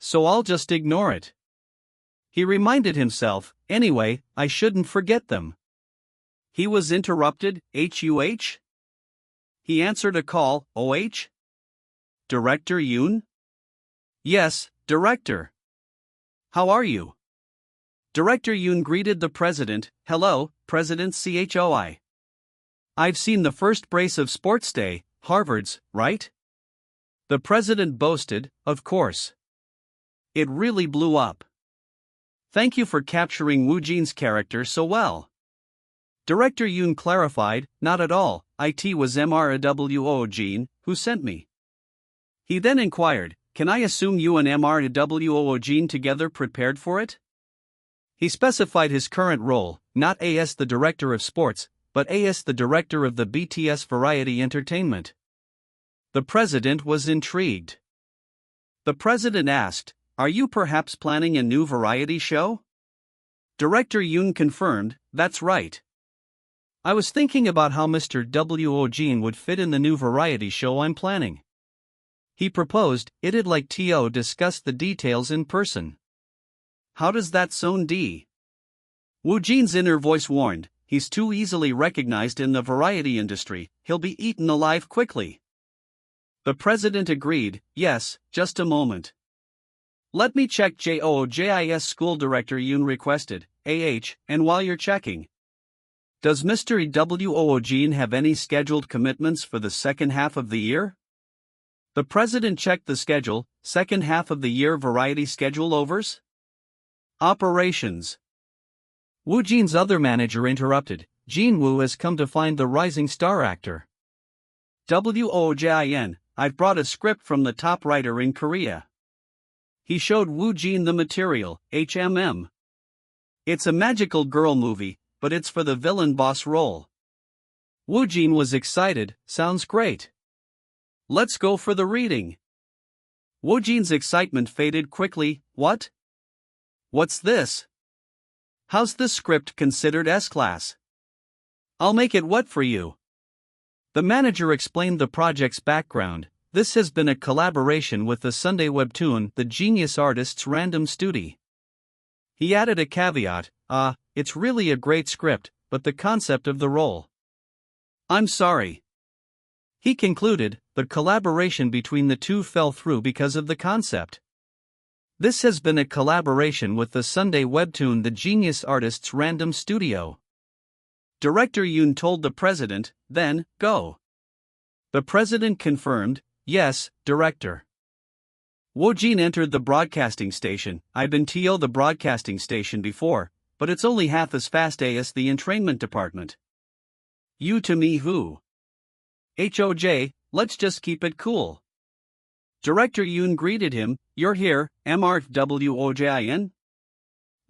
So I'll just ignore it. He reminded himself, anyway, I shouldn't forget them. He was interrupted, He answered a call, Director Yoon? Yes, Director. How are you? Director Yoon greeted the president, hello, President Choi. I've seen the first brace of Sports Day, Harvard's, right? The president boasted, of course. It really blew up. Thank you for capturing Woojin's character so well. Director Yoon clarified, not at all, it was Woojin who sent me. He then inquired, can I assume you and Woojin together prepared for it? He specified his current role, not as the director of sports, but as the director of the BTS Variety Entertainment. The president was intrigued. The president asked, are you perhaps planning a new variety show? Director Yoon confirmed, that's right. I was thinking about how Mr. Woojin would fit in the new variety show I'm planning. He proposed, it'd like to discuss the details in person. How does that sound? Woojin's inner voice warned, he's too easily recognized in the variety industry, he'll be eaten alive quickly. The president agreed, yes, just a moment. Let me check JOJIS school director Yoon requested, and while you're checking. Does Mr. Woojin have any scheduled commitments for the second half of the year? The president checked the schedule, second half of the year variety schedule overs? Operations. Woojin's other manager interrupted, Jinwoo has come to find the rising star actor. Woojin, I've brought a script from the top writer in Korea. He showed Woojin the material, It's a magical girl movie, but it's for the villain boss role. Woojin was excited, sounds great. Let's go for the reading. Woojin's excitement faded quickly. What? What's this? How's this script considered S-class? I'll make it what for you? The manager explained the project's background. This has been a collaboration with the Sunday webtoon The Genius Artist's Random Study. He added a caveat, it's really a great script, but the concept of the role. I'm sorry. He concluded, the collaboration between the two fell through because of the concept. This has been a collaboration with the Sunday webtoon The Genius Artist's Random Studio. Director Yoon told the president, then, go. The president confirmed, yes, director. Woojin entered the broadcasting station. I've been to the broadcasting station before, but it's only half as fast as the entrainment department. You to me who? HOJ, let's just keep it cool. Director Yoon greeted him, you're here, MRWOJIN?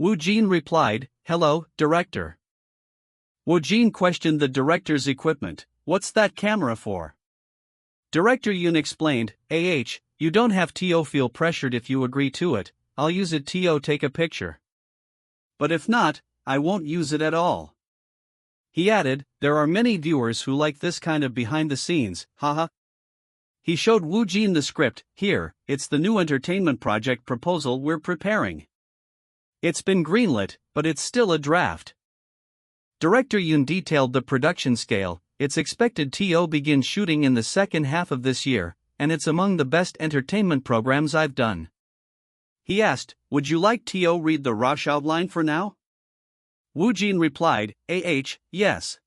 Woojin replied, hello, director. Woojin questioned the director's equipment, what's that camera for? Director Yoon explained, you don't have to feel pressured if you agree to it, I'll use it to take a picture. But if not, I won't use it at all. He added, there are many viewers who like this kind of behind the scenes, haha. He showed Woojin the script, here, it's the new entertainment project proposal we're preparing. It's been greenlit, but it's still a draft. Director Yoon detailed the production scale, it's expected to begin shooting in the second half of this year, and it's among the best entertainment programs I've done. He asked, would you like to read the rush outline for now? Woojin replied, yes.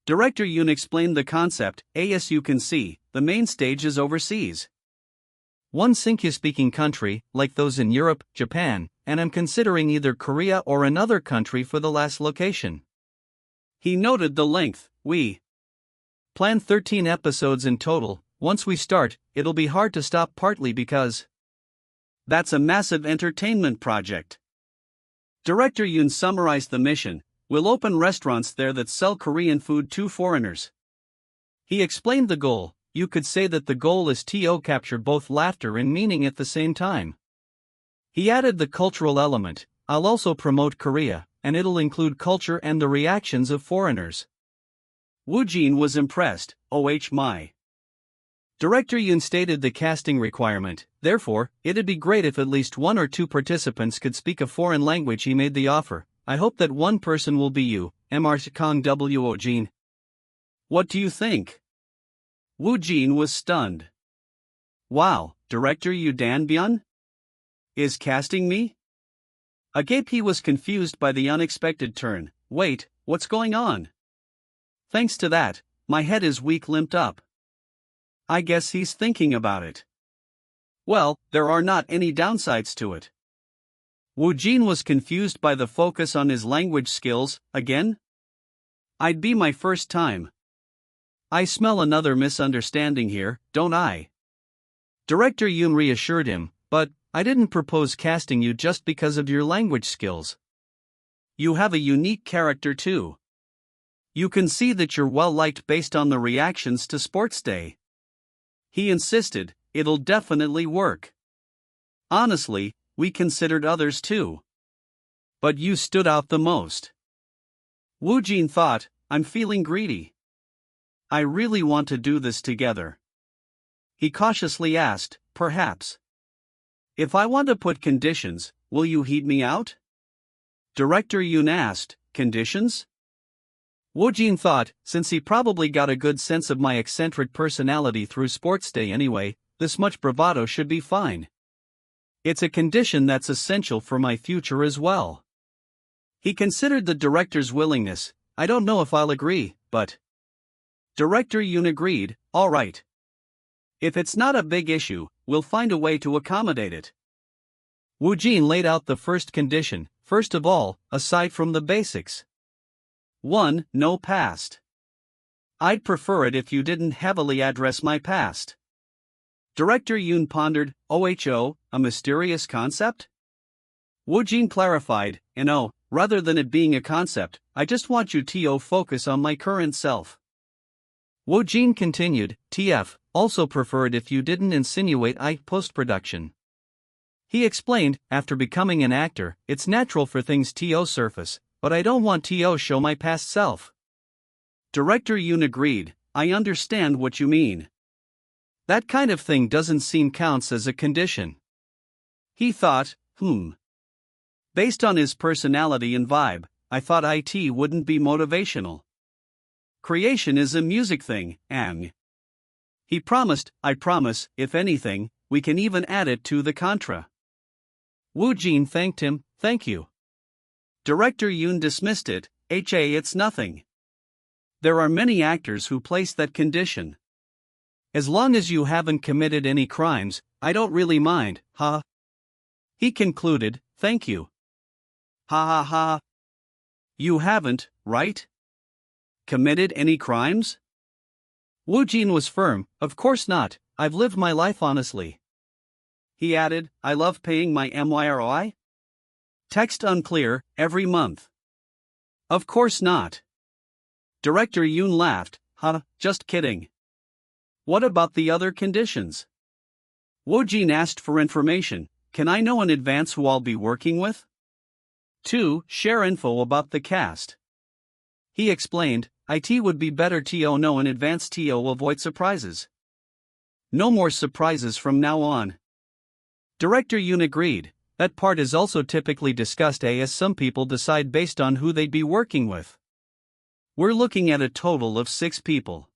Director Yoon explained the concept, as you can see, the main stage is overseas. One Sinki-speaking country, like those in Europe, Japan, and I'm considering either Korea or another country for the last location. He noted the length, we plan 13 episodes in total, once we start, it'll be hard to stop partly because that's a massive entertainment project. Director Yoon summarized the mission, we'll open restaurants there that sell Korean food to foreigners. He explained the goal, you could say that the goal is to capture both laughter and meaning at the same time. He added the cultural element, I'll also promote Korea, and it'll include culture and the reactions of foreigners. Woojin was impressed, my. Director Yoon stated the casting requirement, therefore, it'd be great if at least one or two participants could speak a foreign language. He made the offer, I hope that one person will be you, Kang Woojin. What do you think? Woojin was stunned. Wow, Director Yoo Dan Byun? Is casting me? Agape he was confused by the unexpected turn, wait, what's going on? Thanks to that, my head is weak limped up. I guess he's thinking about it. Well, there are not any downsides to it. Woojin was confused by the focus on his language skills, again? I'd be my first time. I smell another misunderstanding here, don't I? Director Yoon reassured him, but I didn't propose casting you just because of your language skills. You have a unique character too. You can see that you're well liked based on the reactions to Sports Day. He insisted, it'll definitely work. Honestly, we considered others too. But you stood out the most. Woojin thought, I'm feeling greedy. I really want to do this together. He cautiously asked, perhaps. If I want to put conditions, will you heat me out? Director Yoon asked, conditions? Woojin thought, since he probably got a good sense of my eccentric personality through Sports Day anyway, this much bravado should be fine. It's a condition that's essential for my future as well. He considered the director's willingness, I don't know if I'll agree, but... Director Yoon agreed, all right. If it's not a big issue, we'll find a way to accommodate it. Woojin laid out the first condition, first of all, aside from the basics. 1. No past. I'd prefer it if you didn't heavily address my past. Director Yoon pondered, "Oh, a mysterious concept?" Woojin clarified, rather than it being a concept, I just want you to focus on my current self. Woojin continued, TF, also prefer it if you didn't insinuate post-production. He explained, after becoming an actor, it's natural for things to surface, but I don't want to show my past self. Director Yoon agreed, I understand what you mean. That kind of thing doesn't seem counts as a condition. He thought, Based on his personality and vibe, I thought it wouldn't be motivational. Creation is a music thing, and he promised, I promise, if anything, we can even add it to the contra. Woojin thanked him, thank you. Director Yoon dismissed it, it's nothing. There are many actors who place that condition. As long as you haven't committed any crimes, I don't really mind, huh? He concluded, thank you. Ha ha ha. You haven't, right? Committed any crimes? Woojin was firm, of course not, I've lived my life honestly. He added, I love paying my MYROI? Text unclear, every month. Of course not. Director Yoon laughed, just kidding. What about the other conditions? Woojin asked for information, can I know in advance who I'll be working with? 2. Share info about the cast. He explained, it would be better to know in advance to avoid surprises. No more surprises from now on. Director Yoon agreed, that part is also typically discussed as some people decide based on who they'd be working with. We're looking at a total of 6 people.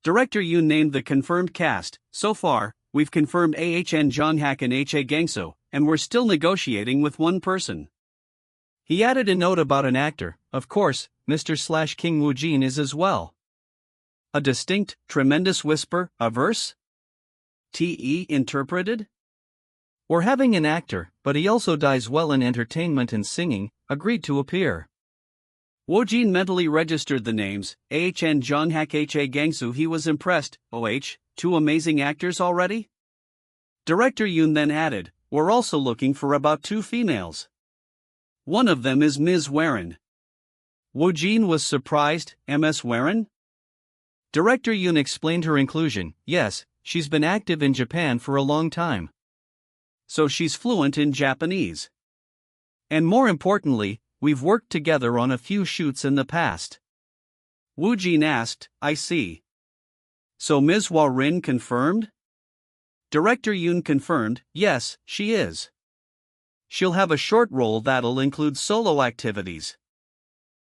Director Yoon named the confirmed cast. So far, we've confirmed Ahn Jonghak and Ha Gangso, and we're still negotiating with one person. He added a note about an actor, of course, Mr./Kang Woojin is as well. A distinct, tremendous whisper, a verse? Te interpreted? We're having an actor, but he also does well in entertainment and singing, agreed to appear. Woojin mentally registered the names, Ahn Jonghak Ha Gangsu. He was impressed, 2 amazing actors already? Director Yoon then added, we're also looking for about 2 females. One of them is Ms. Warren. Woojin was surprised, Ms. Warren? Director Yoon explained her inclusion, yes, she's been active in Japan for a long time. So she's fluent in Japanese. And more importantly, we've worked together on a few shoots in the past. Woojin asked, I see. So Ms. Warren confirmed? Director Yoon confirmed, yes, she is. She'll have a short role that'll include solo activities.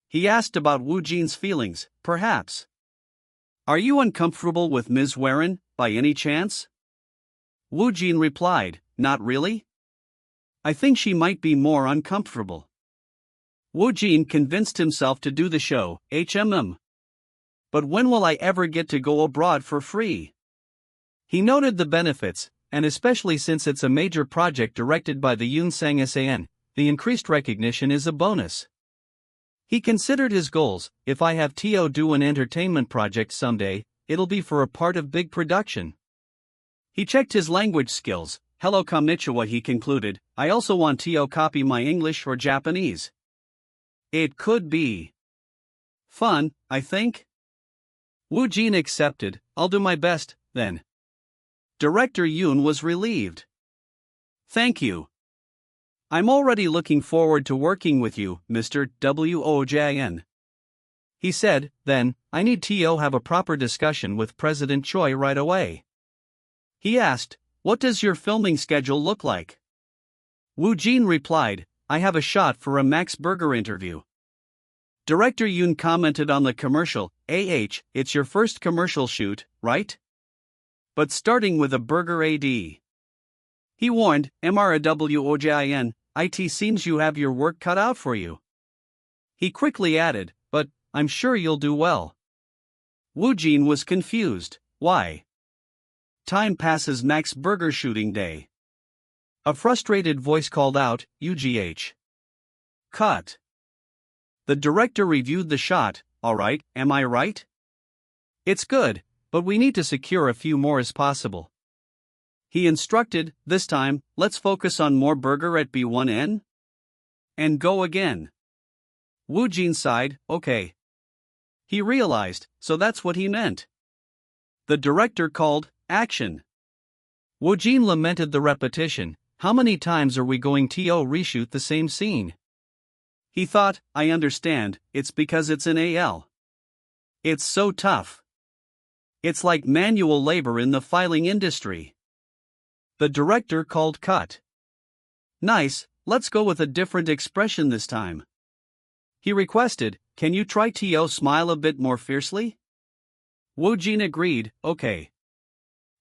He asked about Woojin's feelings, perhaps. Are you uncomfortable with Ms. Warren, by any chance? Woojin replied, not really. I think she might be more uncomfortable. Woojin convinced himself to do the show, But when will I ever get to go abroad for free? He noted the benefits, and especially since it's a major project directed by the Yoon Sang San, the increased recognition is a bonus. He considered his goals, if I have to do an entertainment project someday, it'll be for a part of big production. He checked his language skills, hello konnichiwa he concluded, I also want to copy my English or Japanese. It could be fun, I think. Woojin accepted, I'll do my best, then. Director Yoon was relieved. Thank you. I'm already looking forward to working with you, Mr. Woojin. He said, then, I need to have a proper discussion with President Choi right away. He asked, what does your filming schedule look like? Woojin replied, I have a shot for a Max Burger interview. Director Yoon commented on the commercial, it's your first commercial shoot, right? But starting with a burger ad. He warned, Woojin, it seems you have your work cut out for you. He quickly added, but, I'm sure you'll do well. Woojin was confused, why? Time passes Max Burger shooting day. A frustrated voice called out, UGH. Cut. The director reviewed the shot, alright, am I right? It's good, but we need to secure a few more as possible. He instructed, this time, let's focus on more burger at B1N? And go again. Woojin sighed, okay. He realized, so that's what he meant. The director called, action. Woojin lamented the repetition. How many times are we going to reshoot the same scene? He thought, I understand, it's because it's an AL. It's so tough. It's like manual labor in the filing industry. The director called cut. Nice, let's go with a different expression this time. He requested, can you try to smile a bit more fiercely? Woojin agreed, okay.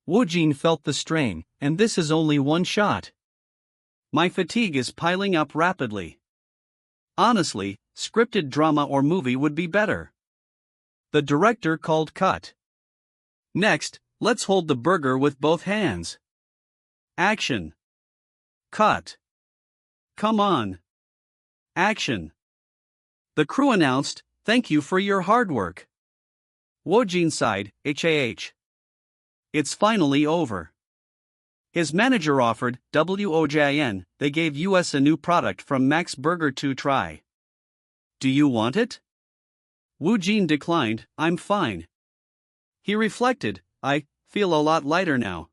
Woojin felt the strain, and this is only one shot. My fatigue is piling up rapidly. Honestly, scripted drama or movie would be better. The director called cut. Next, let's hold the burger with both hands. Action. Cut. Come on. Action. The crew announced, thank you for your hard work. Woojin sighed, HAH. It's finally over. His manager offered, WOJIN, they gave us a new product from Max Burger to try. Do you want it? Woojin declined, I'm fine. He reflected, I feel a lot lighter now.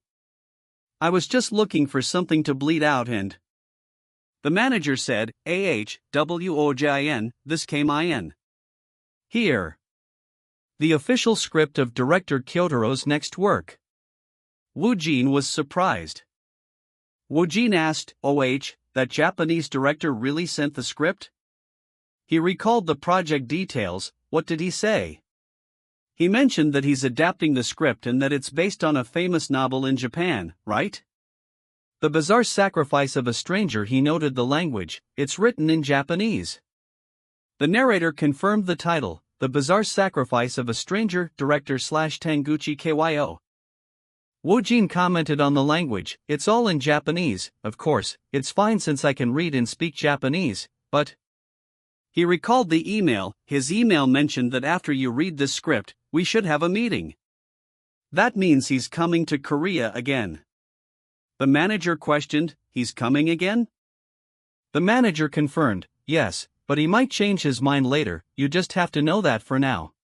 I was just looking for something to bleed out and... The manager said, WOJIN, this came in. Here. The official script of director Kyotaro's next work. Woojin was surprised. Woojin asked, that Japanese director really sent the script? He recalled the project details, what did he say? He mentioned that he's adapting the script and that it's based on a famous novel in Japan, right? The Bizarre Sacrifice of a Stranger. He noted the language, it's written in Japanese. The narrator confirmed the title, The Bizarre Sacrifice of a Stranger, director / Tanguchi Kyo. Woojin commented on the language, it's all in Japanese, of course, it's fine since I can read and speak Japanese, but... He recalled the email, his email mentioned that after you read this script, we should have a meeting. That means he's coming to Korea again. The manager questioned, he's coming again? The manager confirmed, yes, but he might change his mind later, you just have to know that for now.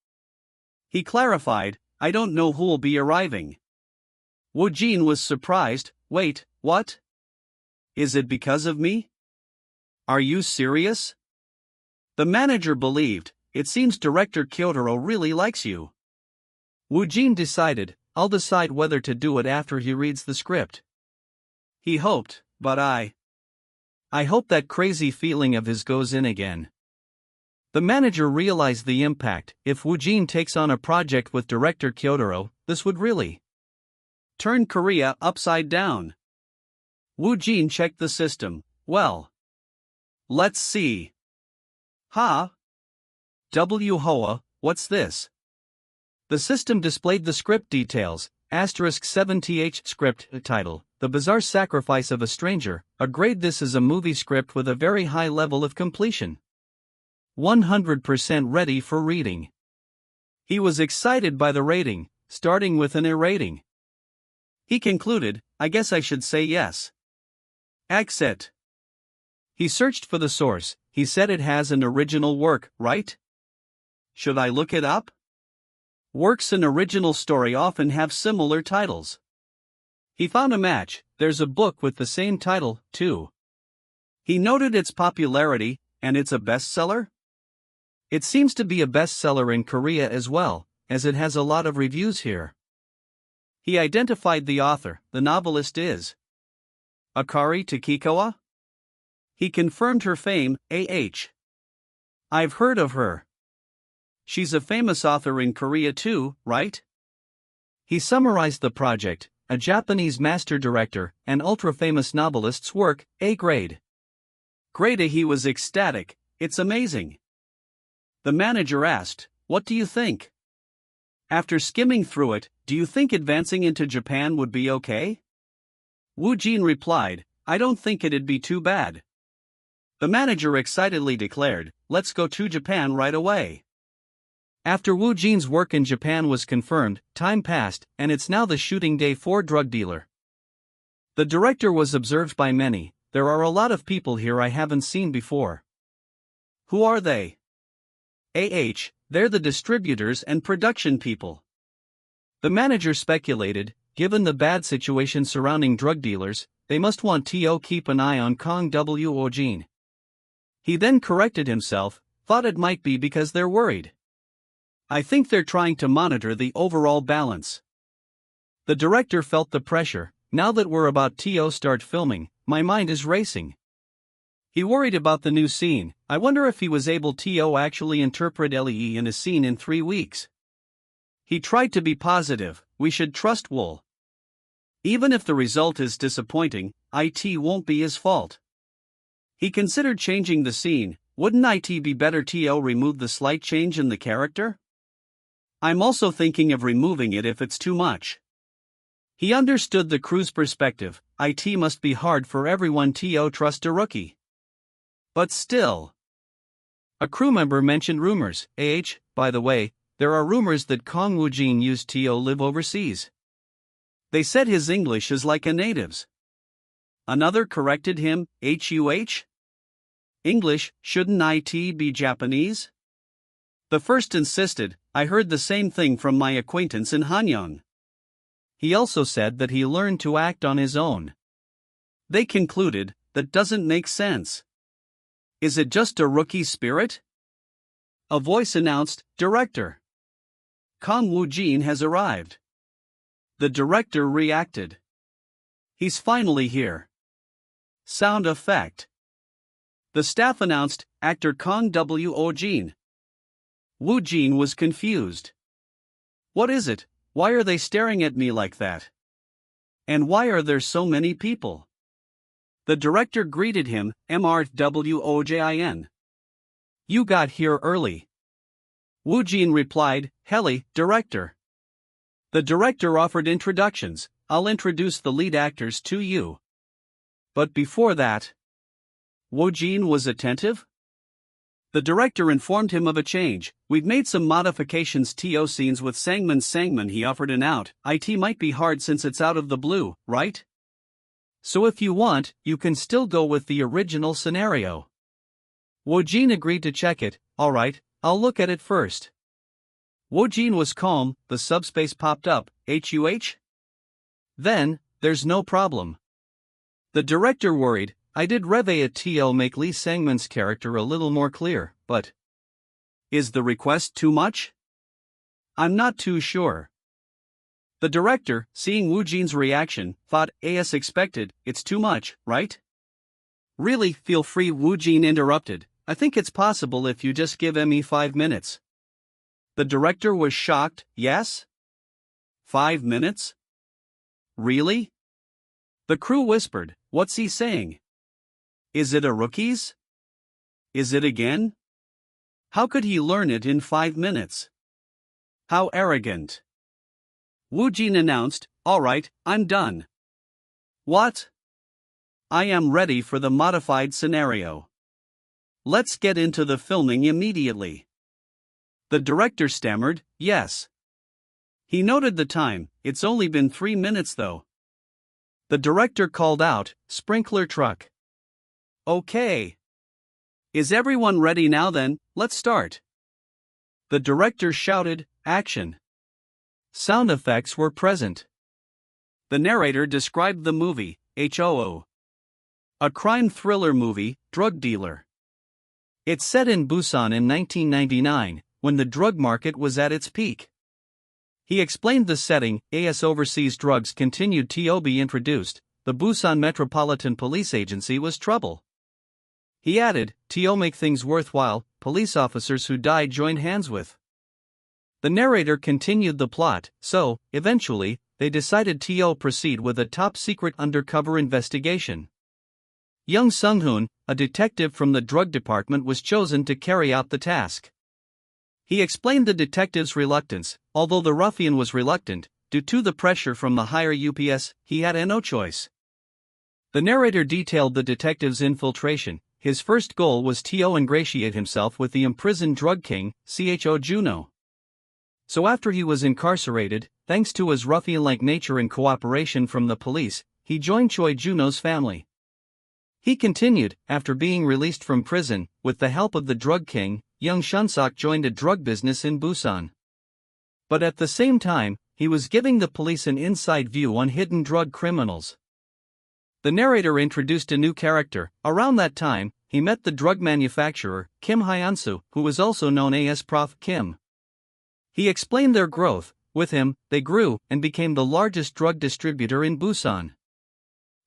He clarified, I don't know who'll be arriving. Woojin was surprised, wait, what? Is it because of me? Are you serious? The manager believed, it seems director Kyotaro really likes you. Woojin decided, I'll decide whether to do it after he reads the script. He hoped, but I hope that crazy feeling of his goes in again. The manager realized the impact. If Woojin takes on a project with director Kyotaro, this would really turn Korea upside down. Woojin checked the system. Well, let's see. Hoa, what's this? The system displayed the script details, *7th script title, The Bizarre Sacrifice of a Stranger, a grade. This is a movie script with a very high level of completion. 100% ready for reading. He was excited by the rating, starting with an A rating. He concluded, I guess I should say yes. Exit. He searched for the source. He said it has an original work, right? Should I look it up? Works in original story often have similar titles. He found a match, there's a book with the same title, too. He noted its popularity, and it's a bestseller? It seems to be a bestseller in Korea as well, as it has a lot of reviews here. He identified the author, the novelist is Akari Takikawa? He confirmed her fame, I've heard of her. She's a famous author in Korea too, right? He summarized the project, a Japanese master director and ultra-famous novelist's work, A grade. Grade. He was ecstatic, it's amazing. The manager asked, what do you think? After skimming through it, do you think advancing into Japan would be okay? Woojin replied, I don't think it'd be too bad. The manager excitedly declared, let's go to Japan right away. After Woojin's work in Japan was confirmed, time passed, and it's now the shooting day for drug dealer. The director was observed by many. There are a lot of people here I haven't seen before. Who are they? They're the distributors and production people. The manager speculated, given the bad situation surrounding drug dealers, they must want to keep an eye on Kang Woojin. He then corrected himself, thought it might be because they're worried. I think they're trying to monitor the overall balance. The director felt the pressure. Now that we're about to start filming, my mind is racing. He worried about the new scene. I wonder if he was able to actually interpret Lee in a scene in 3 weeks. He tried to be positive. We should trust Wool. Even if the result is disappointing, it won't be his fault. He considered changing the scene. Wouldn't it be better to remove the slight change in the character? I'm also thinking of removing it if it's too much. He understood the crew's perspective. It must be hard for everyone to trust a rookie. But still. A crew member mentioned rumors. By the way, there are rumors that Kang Woojin used to live overseas. They said his English is like a native's. Another corrected him, English, shouldn't it be Japanese? The first insisted, I heard the same thing from my acquaintance in Hanyang. He also said that he learned to act on his own. They concluded, that doesn't make sense. Is it just a rookie spirit? A voice announced, Director. Kang Woojin has arrived. The director reacted. He's finally here. Sound effect. The staff announced, Actor Kang Woojin. Woojin was confused. What is it? Why are they staring at me like that? And why are there so many people? The director greeted him, Mrwojin. You got here early. Woojin replied, Heli, director. The director offered introductions. I'll introduce the lead actors to you. But before that, Woojin was attentive? The director informed him of a change. We've made some modifications to scenes with Sangman, he offered an out. It might be hard since it's out of the blue, right? So if you want, you can still go with the original scenario. Woojin agreed to check it. Alright, I'll look at it first. Woojin was calm. The subspace popped up. Then, there's no problem. The director worried. I did rêve to make Lee Sangman's character a little more clear, but is the request too much? I'm not too sure. The director, seeing Woojin's reaction, thought, as expected, it's too much, right? Really, feel free, Woojin interrupted. I think it's possible if you just give me 5 minutes. The director was shocked. Yes? 5 minutes? Really? The crew whispered, what's he saying? Is it a rookie's? Is it again? How could he learn it in 5 minutes? How arrogant. Woojin announced, Alright, I'm done. What? I am ready for the modified scenario. Let's get into the filming immediately. The director stammered, yes. He noted the time, it's only been 3 minutes though. The director called out, sprinkler truck. Okay. Is everyone ready now then, let's start. The director shouted, action. Sound effects were present. The narrator described the movie, HOO. A crime thriller movie, drug dealer. It's set in Busan in 1999, when the drug market was at its peak. He explained the setting, as overseas drugs continued to be introduced, the Busan Metropolitan Police Agency was trouble. He added, to make things worthwhile, police officers who died joined hands with. The narrator continued the plot, so, eventually, they decided to proceed with a top-secret undercover investigation. Young Sung-hoon, a detective from the drug department, was chosen to carry out the task. He explained the detective's reluctance. Although the ruffian was reluctant, due to the pressure from the higher UPS, he had no choice. The narrator detailed the detective's infiltration. His first goal was to ingratiate himself with the imprisoned drug king, Cho Juno. So after he was incarcerated, thanks to his ruffian-like nature and cooperation from the police, he joined Choi Juno's family. He continued, after being released from prison, with the help of the drug king, young Shunsok joined a drug business in Busan. But at the same time, he was giving the police an inside view on hidden drug criminals. The narrator introduced a new character. Around that time, he met the drug manufacturer, Kim Hyunsu, who was also known as Prof. Kim. He explained their growth. With him, they grew and became the largest drug distributor in Busan.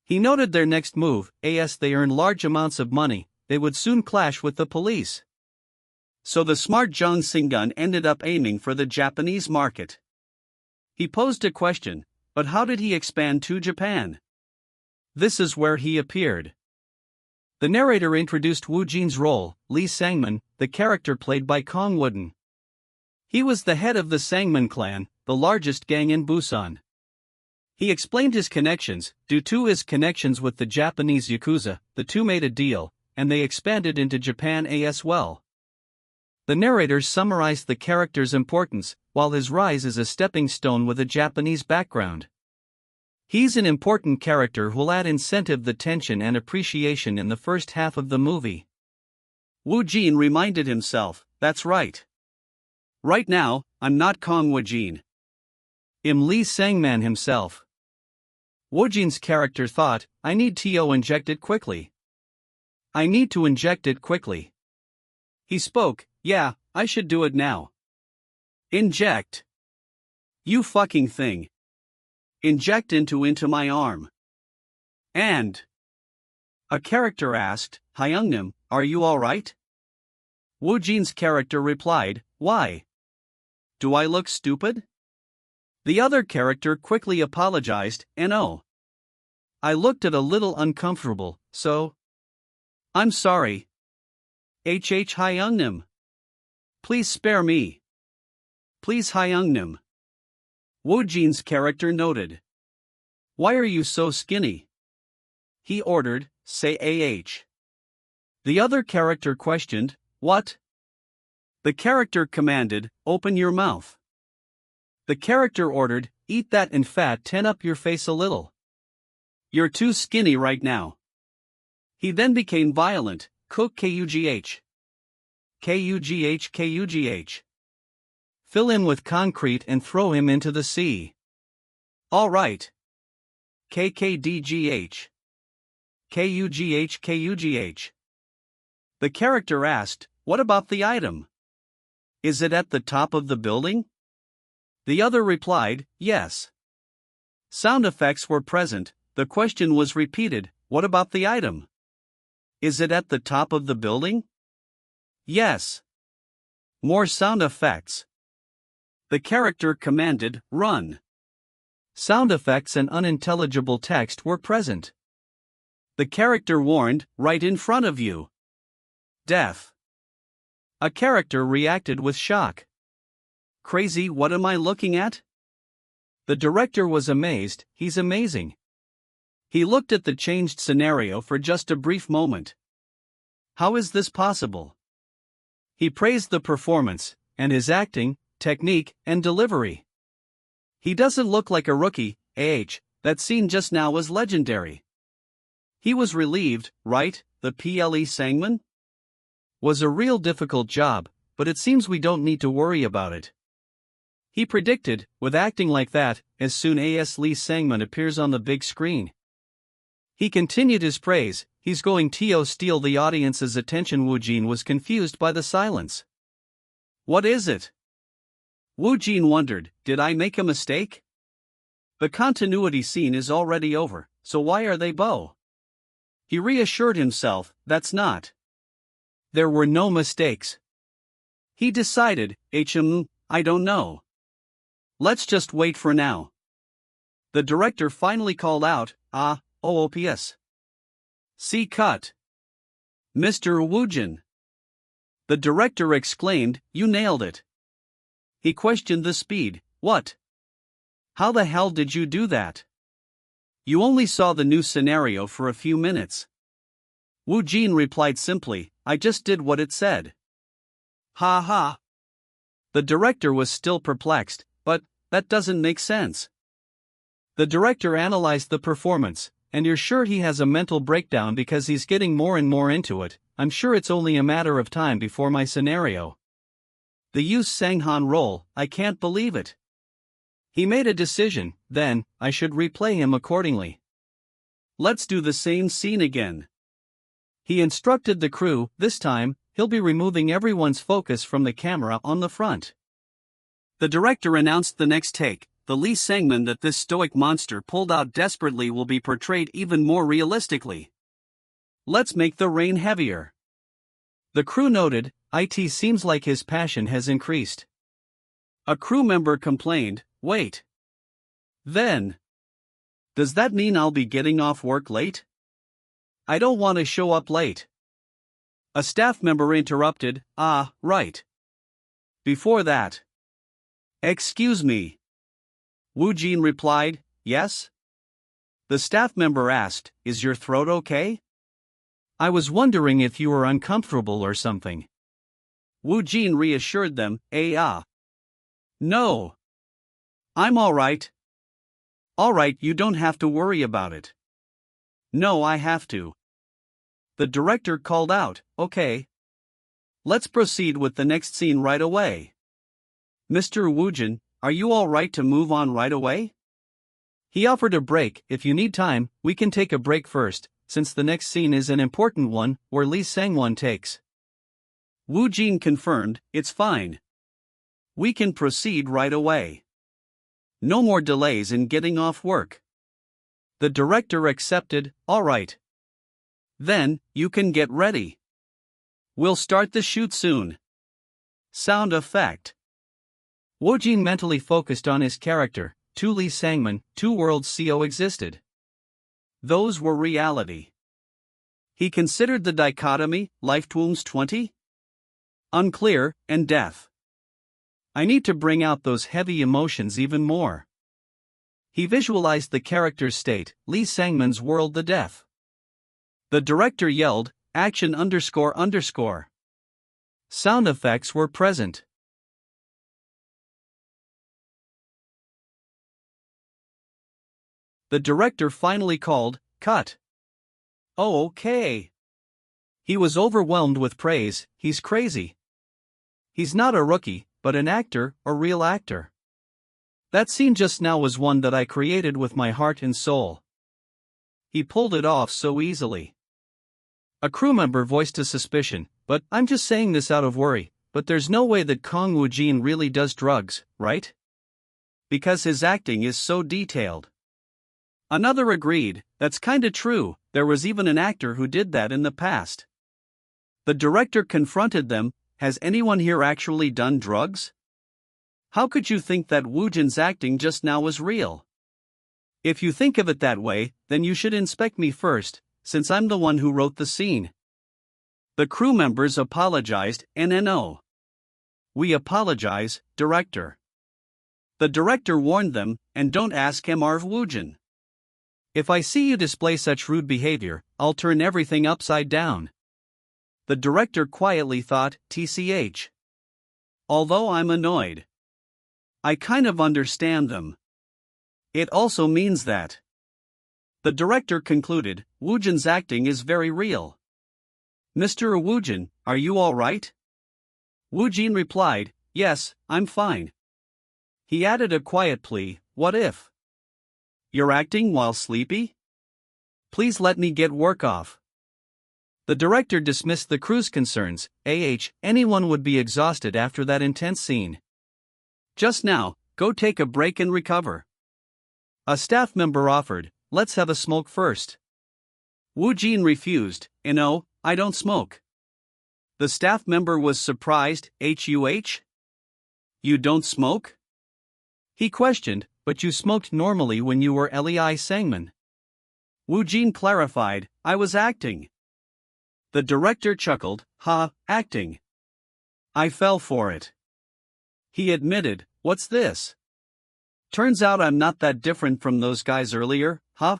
He noted their next move, as they earned large amounts of money, they would soon clash with the police. So the smart Jung Sing-gun ended up aiming for the Japanese market. He posed a question, but how did he expand to Japan? This is where he appeared. The narrator introduced Woojin's role, Lee Sangman, the character played by Kang Woojin. He was the head of the Sangman clan, the largest gang in Busan. He explained his connections. Due to his connections with the Japanese Yakuza, the two made a deal, and they expanded into Japan as well. The narrator summarized the character's importance, while his rise is a stepping stone with a Japanese background. He's an important character who'll add incentive the tension and appreciation in the first half of the movie. Woojin reminded himself, that's right. Right now, I'm not Kang Woojin. I'm Lee Sangman himself. Woojin's character thought, I need to inject it quickly. I need to inject it quickly. He spoke, yeah, I should do it now. Inject. You fucking thing. Inject into my arm. And. A character asked, Hyungnim, are you alright? Woojin's character replied, why? Do I look stupid? The other character quickly apologized, no. I looked a little uncomfortable, so. I'm sorry. Hyungnim. Please spare me. Please Hyungnim. Woojin's character noted. Why are you so skinny? He ordered, say The other character questioned, what? The character commanded, open your mouth. The character ordered, eat that and fat ten up your face a little. You're too skinny right now. He then became violent, cook kugh. Kugh. Fill him with concrete and throw him into the sea. All right. Kkdgh. Kugh. The character asked, what about the item? Is it at the top of the building? The other replied, yes. Sound effects were present, the question was repeated, what about the item? Is it at the top of the building? Yes. More sound effects. The character commanded, run. Sound effects and unintelligible text were present. The character warned, right in front of you. Death. A character reacted with shock. Crazy, what am I looking at? The director was amazed, he's amazing. He looked at the changed scenario for just a brief moment. How is this possible? He praised the performance, and his acting, technique, and delivery. He doesn't look like a rookie, that scene just now was legendary. He was relieved, right, the Ple Sangman? Was a real difficult job, but it seems we don't need to worry about it. He predicted, with acting like that, as soon as Lee Sangman appears on the big screen. He continued his praise, he's going to steal the audience's attention. Woojin was confused by the silence. What is it? Woojin wondered, did I make a mistake? The continuity scene is already over, so why are they bow? He reassured himself, that's not. There were no mistakes. He decided, I don't know. Let's just wait for now. The director finally called out, OOPS. See cut. Mr. Woojin. The director exclaimed, you nailed it. He questioned the speed, what? How the hell did you do that? You only saw the new scenario for a few minutes. Woojin replied simply, I just did what it said. Ha ha. The director was still perplexed, but that doesn't make sense. The director analyzed the performance, and you're sure he has a mental breakdown because he's getting more and more into it. I'm sure it's only a matter of time before my scenario. The Yu Sang-han role, I can't believe it. He made a decision, then, I should replay him accordingly. Let's do the same scene again. He instructed the crew, this time, he'll be removing everyone's focus from the camera on the front. The director announced the next take. The Lee Sang-man that this stoic monster pulled out desperately will be portrayed even more realistically. Let's make the rain heavier. The crew noted, it seems like his passion has increased. A crew member complained, wait. Then. Does that mean I'll be getting off work late? I don't want to show up late. A staff member interrupted, right. Before that. Excuse me. Woojin replied, yes? The staff member asked, is your throat okay? I was wondering if you were uncomfortable or something. Woojin reassured them, No. I'm alright. Alright, you don't have to worry about it. No, I have to. The director called out, okay. Let's proceed with the next scene right away. Mr. Woojin, are you alright to move on right away? He offered a break. If you need time, we can take a break first, since the next scene is an important one, where Lee Sang-won takes. Woojin confirmed, it's fine. We can proceed right away. No more delays in getting off work. The director accepted, alright. Then, you can get ready. We'll start the shoot soon. Sound effect. Woojin mentally focused on his character. Two Lee Sang-man, two worlds coexisted. Those were reality. He considered the dichotomy, life wounds 20? Unclear, and death. I need to bring out those heavy emotions even more. He visualized the character's state, Lee Sang-man's world, the death. The director yelled, action __. Sound effects were present. The director finally called, cut. Oh, okay. He was overwhelmed with praise, he's crazy. He's not a rookie, but an actor, a real actor. That scene just now was one that I created with my heart and soul. He pulled it off so easily. A crew member voiced a suspicion, but I'm just saying this out of worry, but there's no way that Kang Woojin really does drugs, right? Because his acting is so detailed. Another agreed, that's kinda true, there was even an actor who did that in the past. The director confronted them, has anyone here actually done drugs? How could you think that Woojin's acting just now was real? If you think of it that way, then you should inspect me first, since I'm the one who wrote the scene. The crew members apologized, NNO. We apologize, director. The director warned them, and don't ask Mr. Woojin. If I see you display such rude behavior, I'll turn everything upside down. The director quietly thought, TCH. Although I'm annoyed. I kind of understand them. It also means that. The director concluded, Woojin's acting is very real. Mr. Woojin, are you alright? Woojin replied, yes, I'm fine. He added a quiet plea, what if? You're acting while sleepy? Please let me get work off. The director dismissed the crew's concerns, anyone would be exhausted after that intense scene. Just now, go take a break and recover. A staff member offered, let's have a smoke first. Woojin refused, no, I don't smoke. The staff member was surprised, HUH? You don't smoke? He questioned, but you smoked normally when you were Lee Sang-man. Woojin clarified, I was acting. The director chuckled, acting. I fell for it. He admitted, what's this? Turns out I'm not that different from those guys earlier, A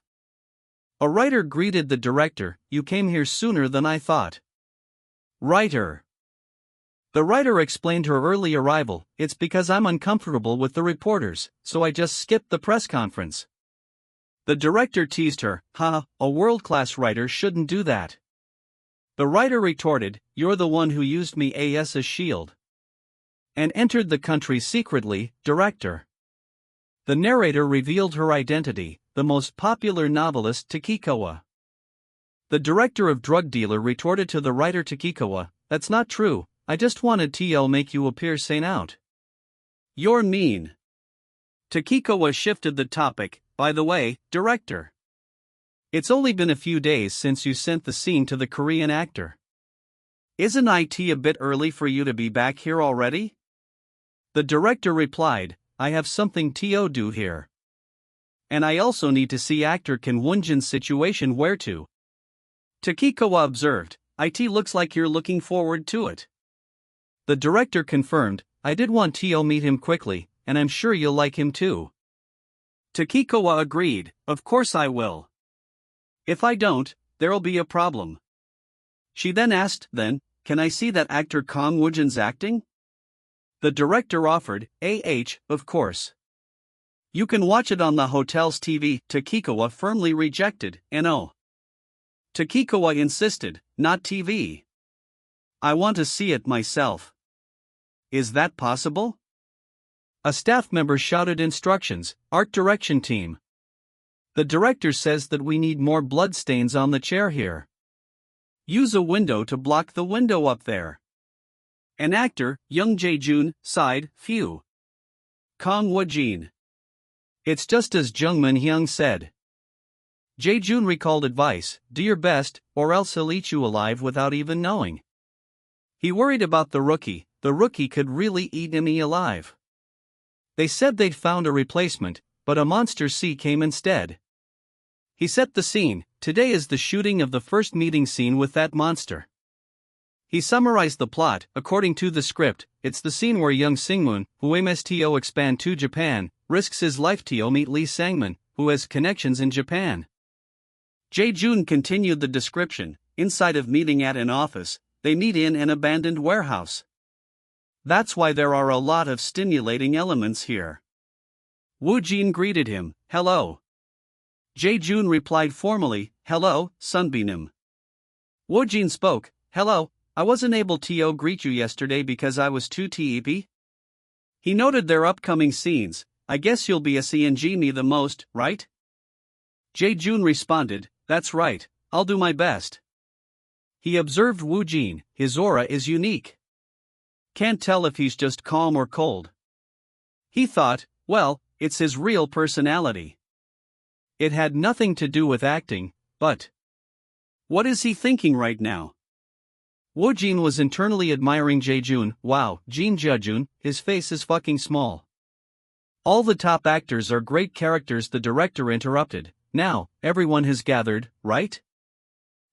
writer greeted the director, you came here sooner than I thought. Writer. The writer explained her early arrival. It's because I'm uncomfortable with the reporters, so I just skipped the press conference. The director teased her. A world-class writer shouldn't do that. The writer retorted, you're the one who used me as a shield. And entered the country secretly, director. The narrator revealed her identity, the most popular novelist Takikawa. The director of Drug Dealer retorted to the writer Takikawa, that's not true, I just wanted to make you appear sane out. You're mean. Takikawa shifted the topic, by the way, director. It's only been a few days since you sent the scene to the Korean actor. Isn't it a bit early for you to be back here already? The director replied, I have something to do here. And I also need to see actor Kang Woojin's situation where to. Takikawa observed, it looks like you're looking forward to it. The director confirmed, I did want to meet him quickly, and I'm sure you'll like him too. Takikawa agreed, of course I will. If I don't, there'll be a problem. She then asked, can I see that actor Kang Woojin's acting? The director offered, of course. You can watch it on the hotel's TV. Takikawa firmly rejected, no. Takikawa insisted, not TV. I want to see it myself. Is that possible? A staff member shouted instructions, art direction team. The director says that we need more bloodstains on the chair here. Use a window to block the window up there. An actor, young Jae-jun, sighed, phew. Kang Woojin. It's just as Jung Min-hyung said. Jae-jun recalled advice, do your best, or else he'll eat you alive without even knowing. He worried about the rookie could really eat him alive. They said they'd found a replacement, but a monster C came instead. He set the scene, today is the shooting of the first meeting scene with that monster. He summarized the plot, according to the script, it's the scene where young Singmoon, who aims to expand to Japan, risks his life to meet Lee Sangmin, who has connections in Japan. Jae-jun continued the description, inside of meeting at an office, they meet in an abandoned warehouse. That's why there are a lot of stimulating elements here. Woojin greeted him, hello. Jae-jun replied formally, hello, Sunbeam. Woojin spoke, hello, I wasn't able to greet you yesterday because I was too TEP. He noted their upcoming scenes, I guess you'll be a CNG me the most, right? Jae-jun responded, that's right, I'll do my best. He observed Woojin, his aura is unique. Can't tell if he's just calm or cold. He thought, well, it's his real personality. It had nothing to do with acting, but what is he thinking right now? Woojin was internally admiring Jae-jun, wow, Jin Jejun, his face is fucking small. All the top actors are great characters, the director interrupted, now, everyone has gathered, right?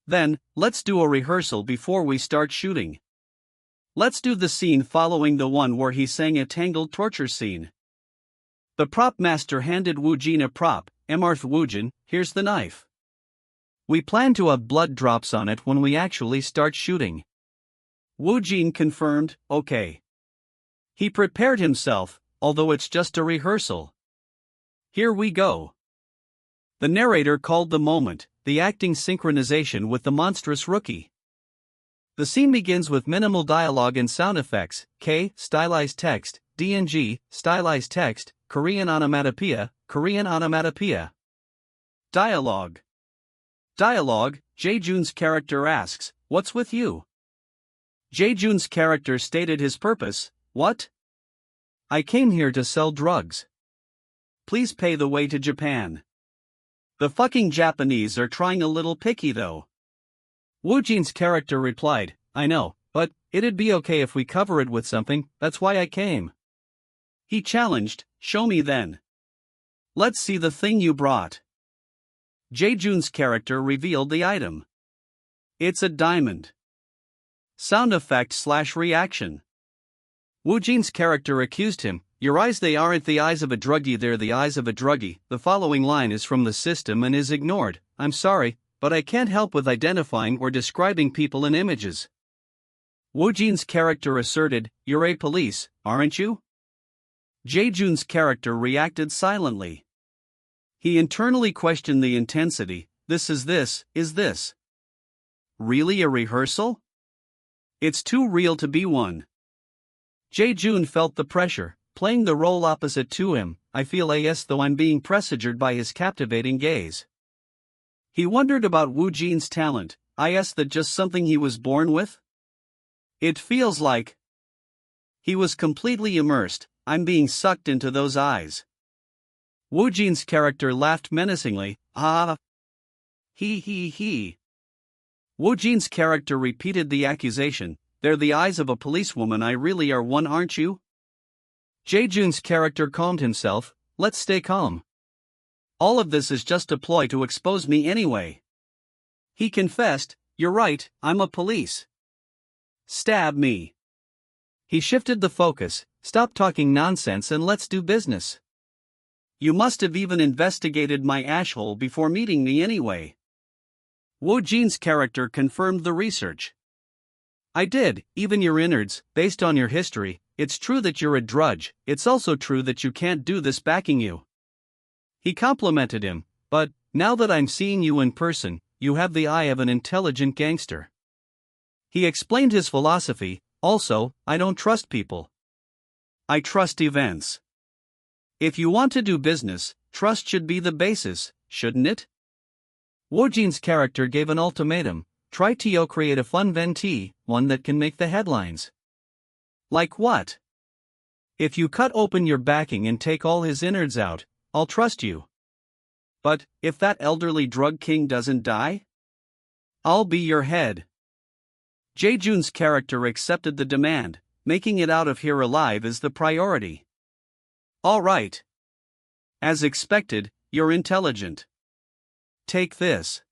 Then, let's do a rehearsal before we start shooting. Let's do the scene following the one where he sang a tangled torture scene. The prop master handed Woojin a prop, Emarth Woojin, here's the knife. We plan to have blood drops on it when we actually start shooting. Woojin confirmed, okay. He prepared himself, although it's just a rehearsal. Here we go. The narrator called the moment, the acting synchronization with the monstrous rookie. The scene begins with minimal dialogue and sound effects, K, stylized text, DNG, stylized text, Korean onomatopoeia, Korean onomatopoeia. Dialogue. Dialogue, Jae-jun's character asks, what's with you? Jae-jun's character stated his purpose, what? I came here to sell drugs. Please pay the way to Japan. The fucking Japanese are trying a little picky though. Woojin's character replied, I know, but it'd be okay if we cover it with something, that's why I came. He challenged, show me then. Let's see the thing you brought. Jae-jun's character revealed the item. It's a diamond. Sound effect / reaction. Woojin's character accused him, your eyes they aren't the eyes of a druggie, they're the eyes of a druggie. The following line is from the system and is ignored, I'm sorry, but I can't help with identifying or describing people in images. Woojin's character asserted, "You're a police, aren't you?" Jae-jun's character reacted silently. He internally questioned the intensity. Is this really a rehearsal? It's too real to be one. Jae-jun felt the pressure, playing the role opposite to him. I feel as though I'm being pressured by his captivating gaze. He wondered about Woojin's talent. That just something he was born with? It feels like he was completely immersed. I'm being sucked into those eyes. Woojin's character laughed menacingly. He. Woojin's character repeated the accusation. They're the eyes of a policewoman. I really are one, aren't you? Jae-jun's character calmed himself. Let's stay calm. All of this is just a ploy to expose me anyway. He confessed, you're right, I'm a police. Stab me. He shifted the focus. Stop talking nonsense and let's do business. You must have even investigated my asshole before meeting me anyway. Woojin's character confirmed the research. I did, even your innards, based on your history. It's true that you're a drudge, it's also true that you can't do this backing you. He complimented him, but, now that I'm seeing you in person, you have the eye of an intelligent gangster. He explained his philosophy. Also, I don't trust people. I trust events. If you want to do business, trust should be the basis, shouldn't it? Woojin's character gave an ultimatum. Try to create a fun venti, one that can make the headlines. Like what? If you cut open your backing and take all his innards out, I'll trust you. But, if that elderly drug king doesn't die? I'll be your head. Jae-jun's character accepted the demand. Making it out of here alive is the priority. All right. As expected, you're intelligent. Take this.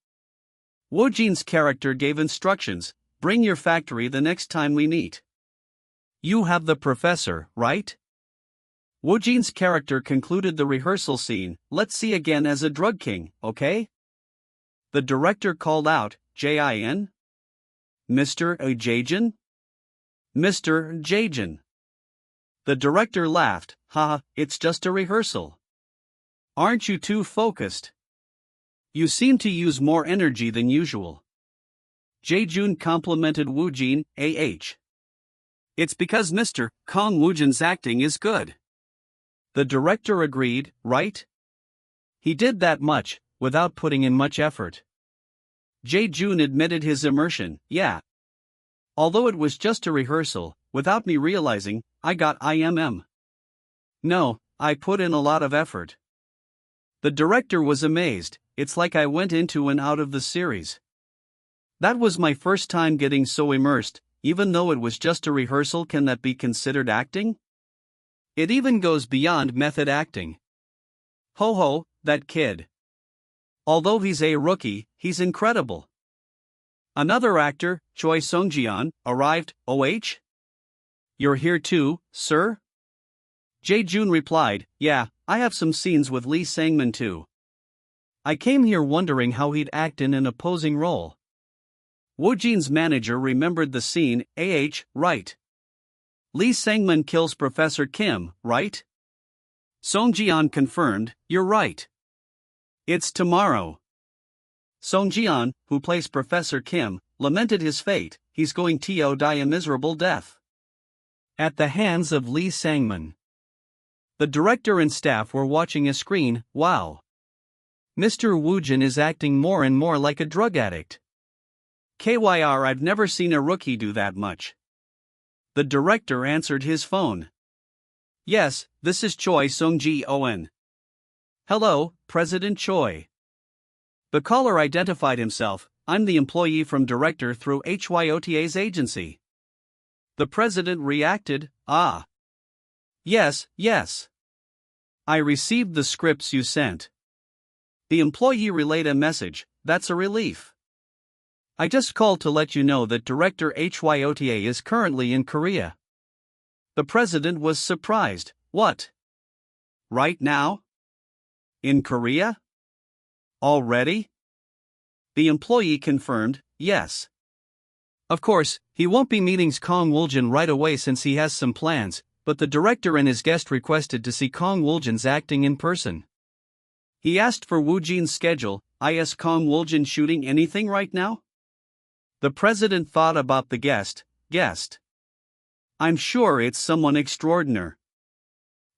Woojin's character gave instructions. Bring your factory the next time we meet. You have the professor, right? Woojin's character concluded the rehearsal scene. Let's see again as a drug king, okay? The director called out, Jin? Mr. Jae-jun? Mr. Jae-jun. The director laughed. It's just a rehearsal. Aren't you too focused? You seem to use more energy than usual. Jae-jun complimented Woojin. It's because Mr. Kang Woojin's acting is good. The director agreed, right? He did that much, without putting in much effort. Jae-jun admitted his immersion. Yeah. Although it was just a rehearsal, without me realizing, I got IMM. No, I put in a lot of effort. The director was amazed. It's like I went into and out of the series. That was my first time getting so immersed. Even though it was just a rehearsal, can that be considered acting? It even goes beyond method acting. Ho, that kid. Although he's a rookie, he's incredible. Another actor, Choi Sung-jian, arrived. You're here too, sir? Jae-jun replied, yeah, I have some scenes with Lee Sang-min too. I came here wondering how he'd act in an opposing role. Woojin's manager remembered the scene. Right. Lee Sang-min kills Professor Kim, right? Song-jian confirmed, you're right. It's tomorrow. Song-jian, who plays Professor Kim, lamented his fate. He's going to die a miserable death at the hands of Lee Sang-min. The director and staff were watching a screen. Wow. Mr. Woojin is acting more and more like a drug addict. KYR, I've never seen a rookie do that much. The director answered his phone. Yes, this is Choi Sung-ji-on. Hello, President Choi. The caller identified himself. I'm the employee from director through HYOTA's agency. The president reacted, Yes. I received the scripts you sent. The employee relayed a message. That's a relief. I just called to let you know that Director HYOTA is currently in Korea. The president was surprised. What? Right now? In Korea? Already? The employee confirmed, yes. Of course, he won't be meeting Kang Woojin right away since he has some plans, but the director and his guest requested to see Kang Woojin's acting in person. He asked for Woojin's schedule. Is Kang Woojin shooting anything right now? The president thought about the guest. I'm sure it's someone extraordinary.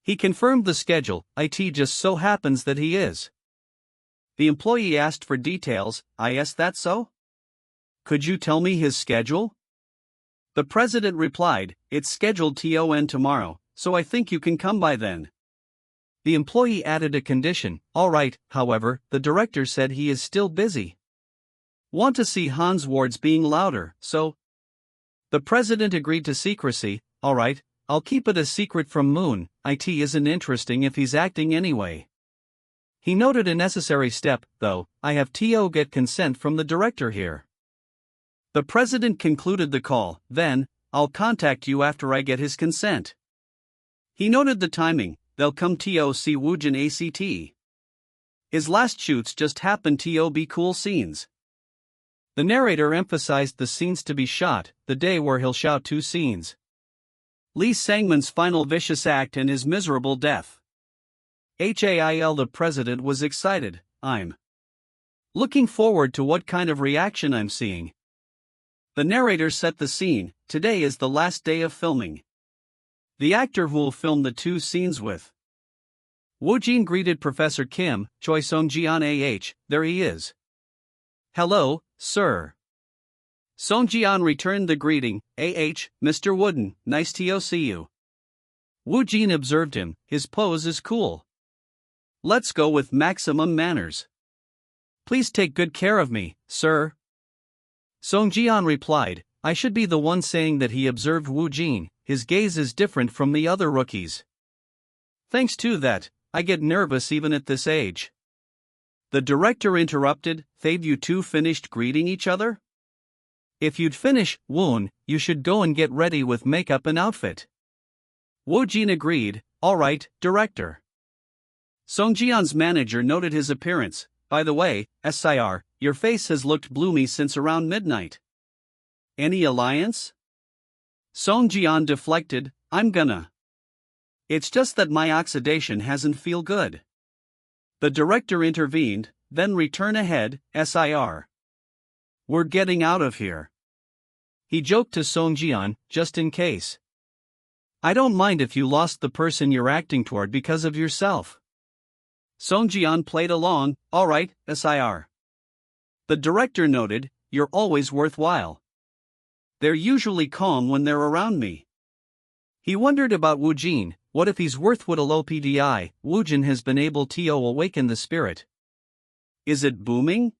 He confirmed the schedule. It just so happens that he is. The employee asked for details. Is that so? Could you tell me his schedule? The president replied, it's scheduled tomorrow, so I think you can come by then. The employee added a condition. Alright, however, the director said he is still busy. Want to see Hans Ward's being louder, so? The president agreed to secrecy. Alright, I'll keep it a secret from Moon. It isn't interesting if he's acting anyway. He noted a necessary step, though. I have to get consent from the director here. The president concluded the call. Then, I'll contact you after I get his consent. He noted the timing. They'll come to see Woojin act. His last shoots just happened to be cool scenes. The narrator emphasized the scenes to be shot, the day where he'll shout 2 scenes. Lee Sangman's final vicious act and his miserable death. The president was excited. I'm looking forward to what kind of reaction I'm seeing. The narrator set the scene. Today is the last day of filming. The actor who will film the 2 scenes with Woojin greeted Professor Kim. Choi Song-jian there he is. Hello, sir. Song-jian returned the greeting. Mr. Wooden, nice to see you. Woojin observed him. His pose is cool. Let's go with maximum manners. Please take good care of me, sir. Song-jian replied, I should be the one saying that he observed Woojin. His gaze is different from the other rookies. Thanks to that, I get nervous even at this age. The director interrupted. Have you 2 finished greeting each other? If you'd finish, Woon, you should go and get ready with makeup and outfit. Woojin agreed. Alright, director. Song-jian's manager noted his appearance. By the way, Sir, your face has looked bloomy since around midnight. Any alliance? Song-jian deflected. I'm gonna. It's just that my oxidation hasn't feel good. The director intervened. Then return ahead, Sir. We're getting out of here. He joked to Song-jian, just in case. I don't mind if you lost the person you're acting toward because of yourself. Song-jian played along. Alright, Sir. The director noted, you're always worthwhile. They're usually calm when they're around me. He wondered about Woojin. What if he's worth what a low PDI? Woojin has been able to awaken the spirit. Is it booming?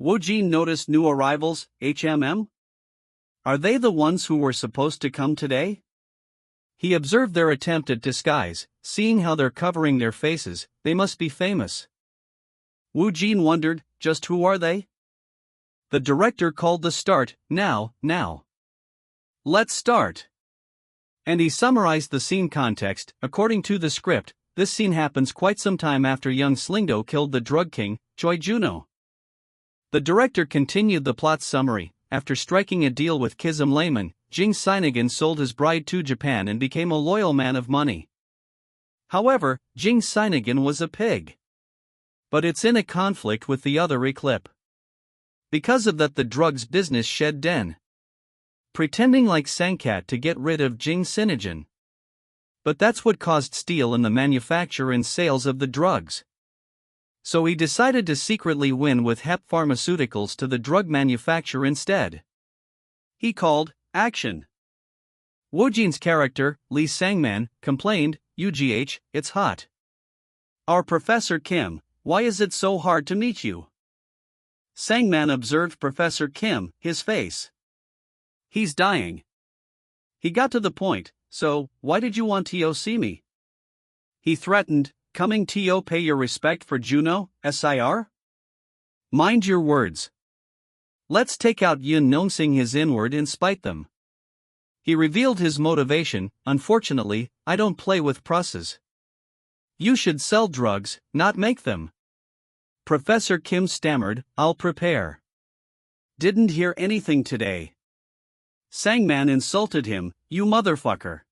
Woojin noticed new arrivals. Are they the ones who were supposed to come today? He observed their attempt at disguise. Seeing how they're covering their faces, they must be famous. Woojin wondered, just who are they? The director called the start. Now. Let's start. And he summarized the scene context. According to the script, this scene happens quite some time after young Slingdo killed the drug king, Choi Juno. The director continued the plot summary. After striking a deal with Kism Layman, Jing Sinigan sold his bride to Japan and became a loyal man of money. However, Jing Sinigan was a pig. But it's in a conflict with the other Eclipse. Because of that, the drugs business shed den. Pretending like Sangkat to get rid of Jing Sinigan. But that's what caused steal in the manufacture and sales of the drugs. So he decided to secretly win with Hep Pharmaceuticals to the drug manufacturer instead. He called action. Woojin's character, Lee Sangman, complained, it's hot. Our Professor Kim, why is it so hard to meet you? Sangman observed Professor Kim, his face. He's dying. He got to the point. So, why did you want to see me? He threatened, coming to pay your respect for Juno, Sir? Mind your words. Let's take out Yun Nonsing his inward and spite them. He revealed his motivation. Unfortunately, I don't play with process. You should sell drugs, not make them. Professor Kim stammered, I'll prepare. Didn't hear anything today. Sangman insulted him, "You motherfucker.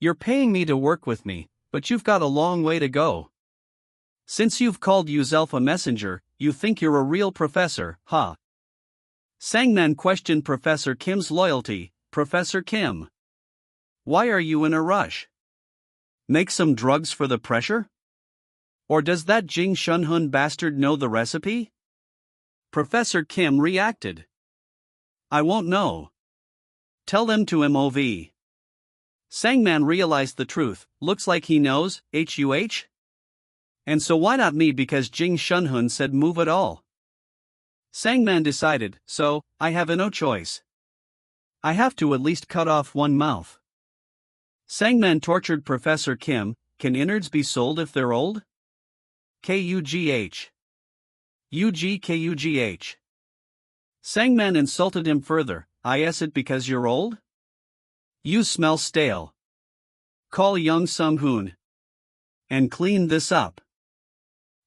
You're paying me to work with me, but you've got a long way to go. Since you've called yourself a messenger, you think you're a real professor, huh?" Sangman questioned Professor Kim's loyalty. "Professor Kim, why are you in a rush? Make some drugs for the pressure? Or does that Jing Shunhun bastard know the recipe?" Professor Kim reacted. "I won't know. Tell them to move. Sangman realized the truth. Looks like he knows, huh? And so why not me, because Jing Shunhun said move at all? Sangman decided, so, I have no choice. I have to at least cut off one mouth. Sangman tortured Professor Kim. "Can innards be sold if they're old?" Kugh. Ugkugh. Sangman insulted him further. "Is it because you're old? You smell stale. Call young Sung-hoon. And clean this up."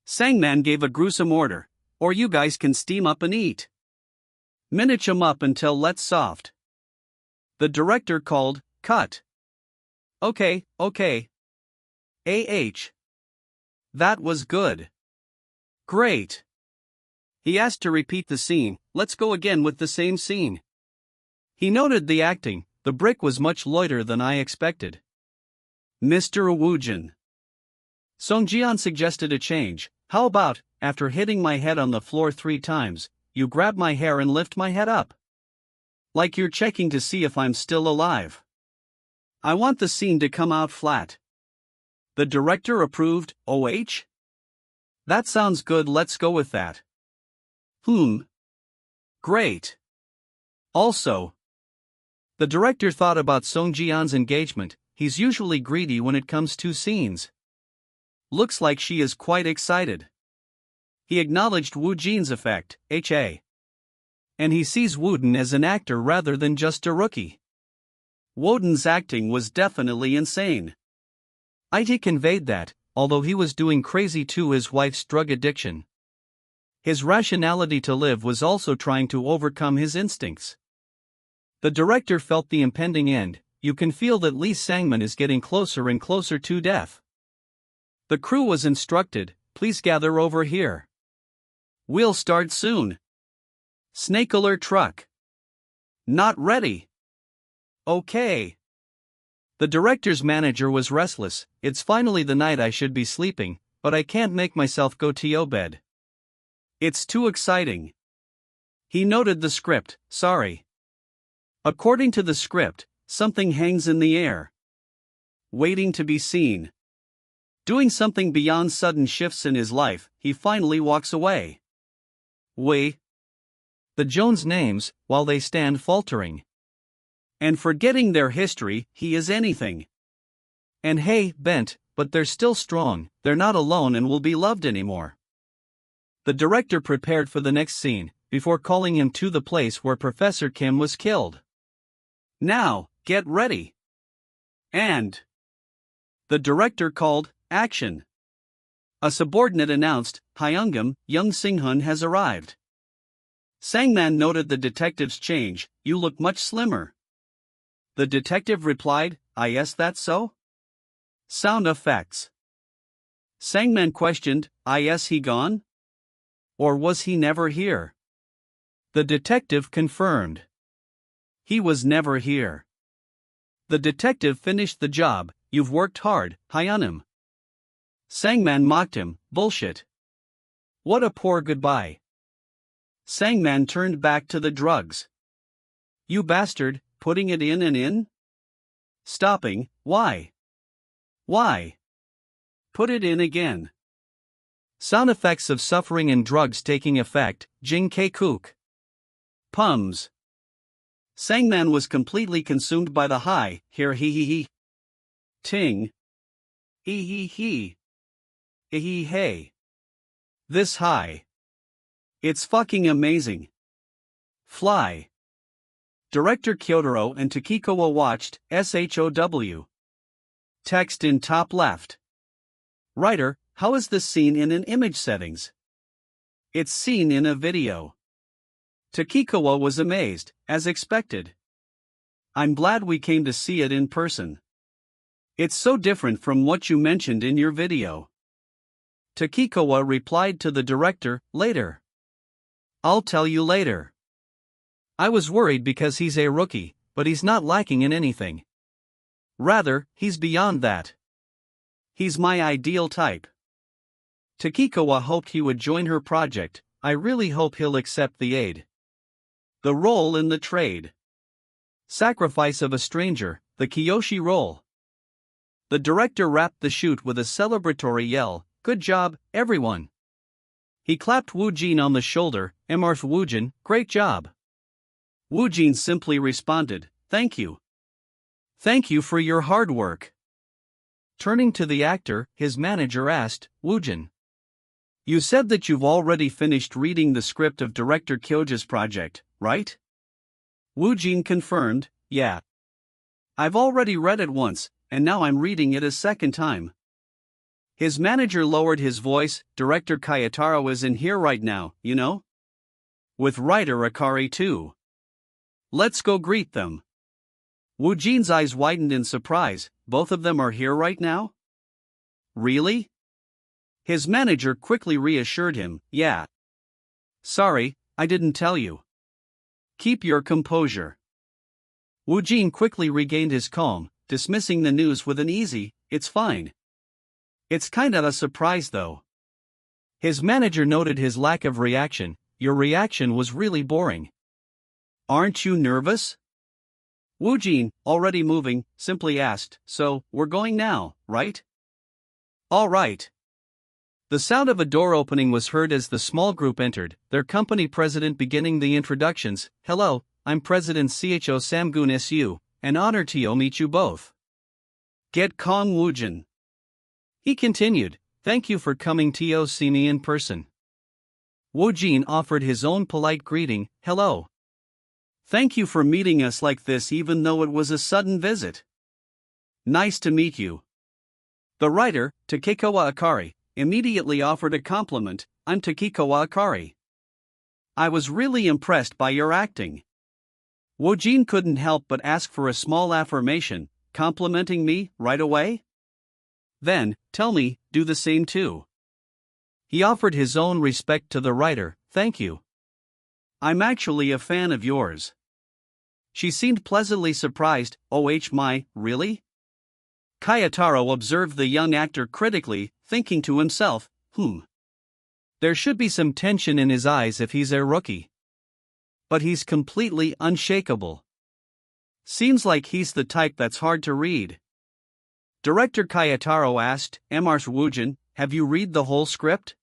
Sangman gave a gruesome order. "Or you guys can steam up and eat. Minute 'em up until let's soft." The director called, "Cut." Okay. That was good. Great. He asked to repeat the scene. "Let's go again with the same scene." He noted the acting. "The brick was much lighter than I expected." Mr. Woojin. Songjian suggested a change. "How about, after hitting my head on the floor 3 times, you grab my hair and lift my head up? Like you're checking to see if I'm still alive. I want the scene to come out flat." The director approved. "Oh? That sounds good, let's go with that." Great. Also, the director thought about Songjian's engagement. He's usually greedy when it comes to scenes. Looks like she is quite excited. He acknowledged Woojin's effect, and he sees Woojin as an actor rather than just a rookie. Woojin's acting was definitely insane. It conveyed that, although he was doing crazy to his wife's drug addiction, his rationality to live was also trying to overcome his instincts. The director felt the impending end. You can feel that Lee Sangman is getting closer and closer to death. The crew was instructed, "Please gather over here. We'll start soon." Snake alert truck. Not ready. Okay. The director's manager was restless. "It's finally the night I should be sleeping, but I can't make myself go to your bed. It's too exciting." He noted the script. "Sorry. According to the script, something hangs in the air, waiting to be seen." Doing something beyond sudden shifts in his life, he finally walks away. The Jones names, while they stand faltering and forgetting their history. He is anything. And hey, bent, but they're still strong. They're not alone and will be loved anymore. The director prepared for the next scene, before calling him to the place where Professor Kim was killed. "Now, get ready." And the director called, "Action." A subordinate announced, "Hyungam, young Singhun has arrived." Sangman noted the detective's change. "You look much slimmer." The detective replied, "Yes, that's so?" Sound effects. Sangman questioned, "Is he gone? Or was he never here?" The detective confirmed. He was never here. The detective finished the job. "You've worked hard, Hyunam." Sangman mocked him, "Bullshit. What a poor goodbye." Sangman turned back to the drugs. "You bastard, putting it in and in? Stopping, why? Why? Put it in again." Sound effects of suffering and drugs taking effect. Jing K Kook. Pums. Sangman was completely consumed by the high. Here he. Ting. He. Hey. This high. It's fucking amazing. Fly. Director Kyotaro and Takikawa watched. SHOW. Text in top left. Writer, how is this seen in an image settings? It's seen in a video. Takikawa was amazed, as expected. I'm glad we came to see it in person. It's so different from what you mentioned in your video. Takikawa replied to the director, later. I'll tell you later. I was worried because he's a rookie, but he's not lacking in anything. Rather, he's beyond that. He's my ideal type. Takikawa hoped he would join her project. I really hope he'll accept the aid. The role in the trade. Sacrifice of a stranger, the Kiyoshi role. The director wrapped the shoot with a celebratory yell, "Good job, everyone!" He clapped Woojin on the shoulder, Woojin, great job. Woojin simply responded, thank you. Thank you for your hard work. Turning to the actor, his manager asked, Woojin, you said that you've already finished reading the script of director Kyoja's project, right? Woojin confirmed, yeah. I've already read it once, and now I'm reading it a second time. His manager lowered his voice, Director Kayataro is in here right now, you know? With writer Akari too. Let's go greet them. Woojin's eyes widened in surprise, both of them are here right now? Really? His manager quickly reassured him, yeah. Sorry, I didn't tell you. Keep your composure. Woojin quickly regained his calm, dismissing the news with an easy, it's fine. It's kinda a surprise though. His manager noted his lack of reaction, your reaction was really boring. Aren't you nervous? Woojin, already moving, simply asked, so, we're going now, right? All right. The sound of a door opening was heard as the small group entered, their company president beginning the introductions. Hello, I'm President Cho Samgun Su, an honor to meet you both. Get Kang Woojin. He continued, thank you for coming to see me in person. Woojin offered his own polite greeting, hello. Thank you for meeting us like this even though it was a sudden visit. Nice to meet you. The writer, Takikawa Akari, immediately offered a compliment, I'm Takikawa Akari. I was really impressed by your acting. Woojin couldn't help but ask for a small affirmation, complimenting me right away? Then, tell me, do the same too. He offered his own respect to the writer, thank you. I'm actually a fan of yours. She seemed pleasantly surprised, really? Kayataro observed the young actor critically, thinking to himself, There should be some tension in his eyes if he's a rookie. But he's completely unshakable. Seems like he's the type that's hard to read. Director Kayataro asked, Woojin, have you read the whole script?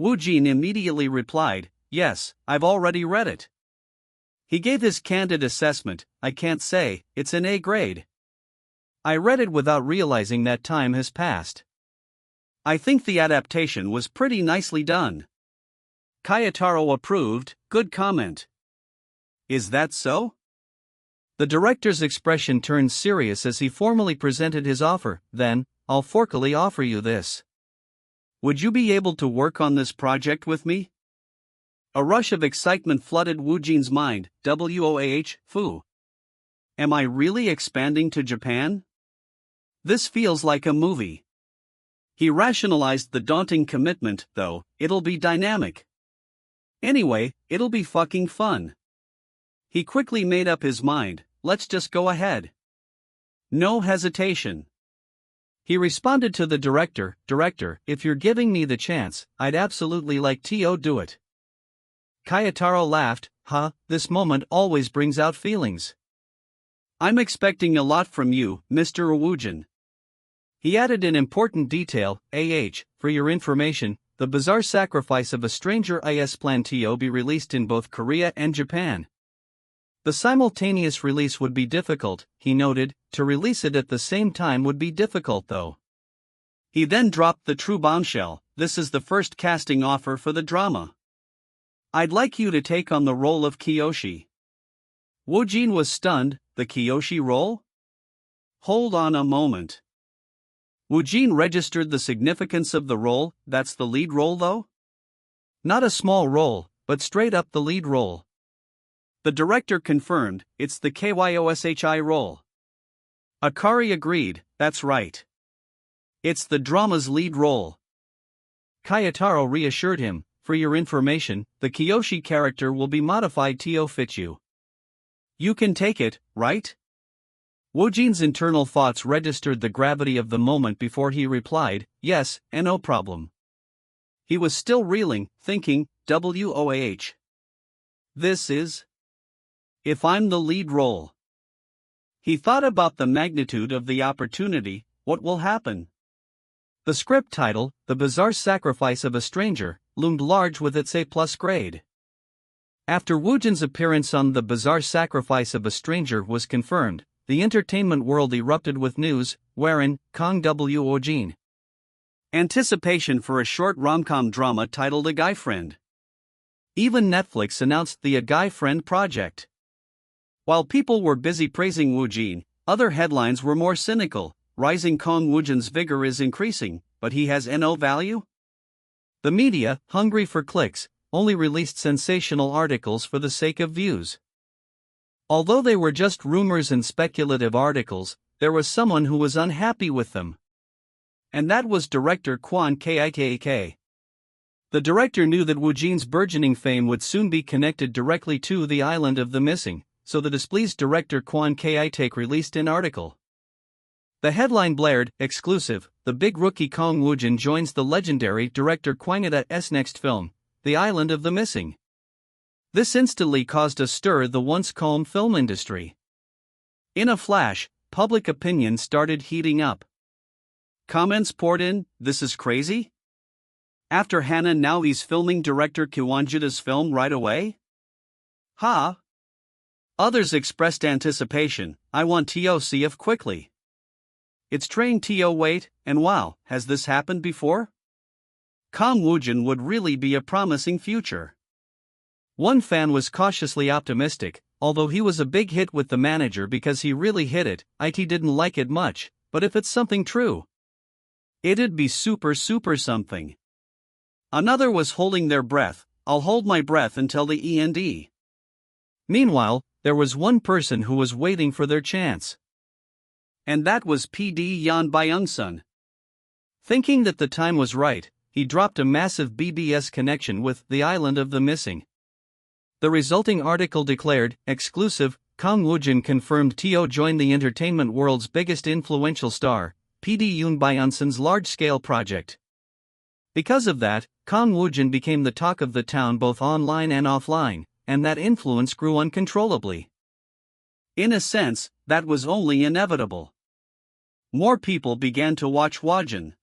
Woojin immediately replied, yes, I've already read it. He gave his candid assessment, I can't say, it's an A grade. I read it without realizing that time has passed. I think the adaptation was pretty nicely done. Kayataro approved, good comment. Is that so? The director's expression turned serious as he formally presented his offer, then, I'll formally offer you this. Would you be able to work on this project with me? A rush of excitement flooded Woojin's mind, fu. Am I really expanding to Japan? This feels like a movie. He rationalized the daunting commitment, though, it'll be dynamic. Anyway, it'll be fucking fun. He quickly made up his mind, let's just go ahead. No hesitation. He responded to the director, if you're giving me the chance, I'd absolutely like to do it. Kayataro laughed, this moment always brings out feelings. I'm expecting a lot from you, Mr. Woojin. He added an important detail, for your information, the bizarre sacrifice of a stranger is planned to be released in both Korea and Japan. The simultaneous release would be difficult, he noted, to release it at the same time would be difficult though. He then dropped the true bombshell, this is the first casting offer for the drama. I'd like you to take on the role of Kiyoshi. Woojin was stunned, the Kiyoshi role? Hold on a moment. Woojin registered the significance of the role, that's the lead role though? Not a small role, but straight up the lead role. The director confirmed, it's the KYOSHI role. Akari agreed, that's right. It's the drama's lead role. Kayotaro reassured him, for your information, the Kiyoshi character will be modified to fit you. You can take it, right? Woojin's internal thoughts registered the gravity of the moment before he replied, yes, and no problem. He was still reeling, thinking, WOAH. This is... if I'm the lead role. He thought about the magnitude of the opportunity, what will happen? The script title, The Bizarre Sacrifice of a Stranger, loomed large with its A+ grade. After Woojin's appearance on The Bizarre Sacrifice of a Stranger was confirmed, the entertainment world erupted with news, wherein, Kang Woojin. Anticipation for a short rom-com drama titled A Guy Friend. Even Netflix announced the A Guy Friend project. While people were busy praising Woojin, other headlines were more cynical. Rising Kang Woojin's vigor is increasing, but he has no value? The media, hungry for clicks, only released sensational articles for the sake of views. Although they were just rumors and speculative articles, there was someone who was unhappy with them. And that was director Kwon Kik. The director knew that Woojin's burgeoning fame would soon be connected directly to the island of the missing, so the displeased director Kwon Kik released an article. The headline blared, exclusive, the big rookie Kang Woojin joins the legendary director Kwang's next film, The Island of the Missing. This instantly caused a stir in the once calm film industry. In a flash, public opinion started heating up. Comments poured in, this is crazy? After Hana now he's filming director Kwon's film right away? Ha! Others expressed anticipation, I want to see if quickly. It's train to wait, and wow, has this happened before? Kang Woojin would really be a promising future. One fan was cautiously optimistic, although he was a big hit with the manager because he really hit it, it didn't like it much, but if it's something true, it'd be super something. Another was holding their breath, I'll hold my breath until the end. Meanwhile, there was one person who was waiting for their chance. And that was PD Yeon Byung-sun. Thinking that the time was right, he dropped a massive BBS connection with The Island of the Missing. The resulting article declared, exclusive, Kang Woojin confirmed to join the entertainment world's biggest influential star, PD Yeon Byung-sun's large-scale project. Because of that, Kang Woojin became the talk of the town both online and offline, and that influence grew uncontrollably. In a sense, that was only inevitable. More people began to watch Woojin.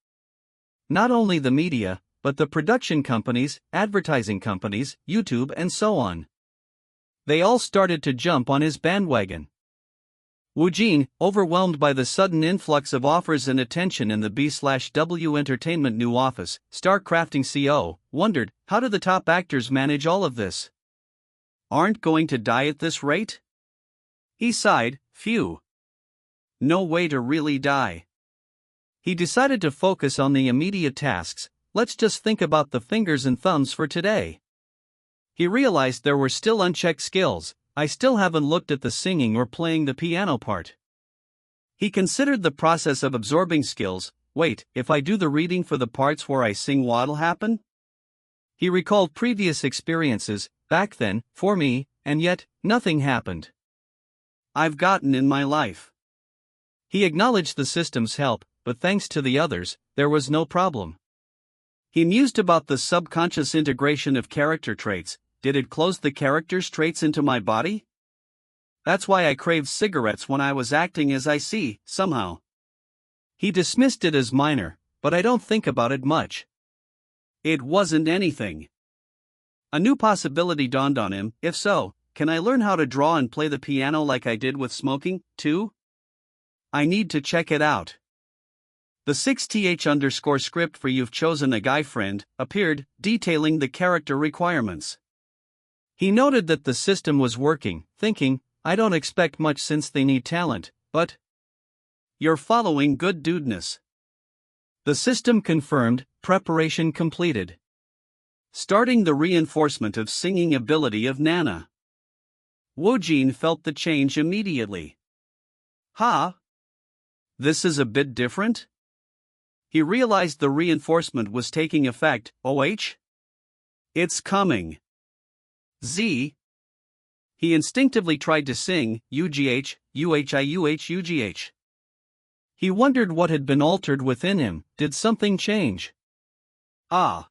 Not only the media, but the production companies, advertising companies, YouTube and so on. They all started to jump on his bandwagon. Woojin, overwhelmed by the sudden influx of offers and attention in the B/W Entertainment new office, star crafting CO, wondered, how do the top actors manage all of this? Aren't going to die at this rate? He sighed, phew. No way to really die. He decided to focus on the immediate tasks, let's just think about the fingers and thumbs for today. He realized there were still unchecked skills, I still haven't looked at the singing or playing the piano part. He considered the process of absorbing skills, wait, if I do the reading for the parts where I sing what'll happen? He recalled previous experiences, back then, for me, and yet, nothing happened. I've gotten in my life. He acknowledged the system's help, but thanks to the others, there was no problem. He mused about the subconscious integration of character traits. Did it close the character's traits into my body? That's why I craved cigarettes when I was acting as I see, somehow. He dismissed it as minor, but I don't think about it much. It wasn't anything. A new possibility dawned on him, if so, can I learn how to draw and play the piano like I did with smoking, too? I need to check it out. The 6th_script for You've Chosen a Guy Friend appeared, detailing the character requirements. He noted that the system was working, thinking, I don't expect much since they need talent, but you're following good dudeness. The system confirmed, preparation completed. Starting the reinforcement of singing ability of Nana. Woojin felt the change immediately. Huh? This is a bit different? He realized the reinforcement was taking effect. It's coming. Z. He instinctively tried to sing, UGH. He wondered what had been altered within him. Did something change? Ah.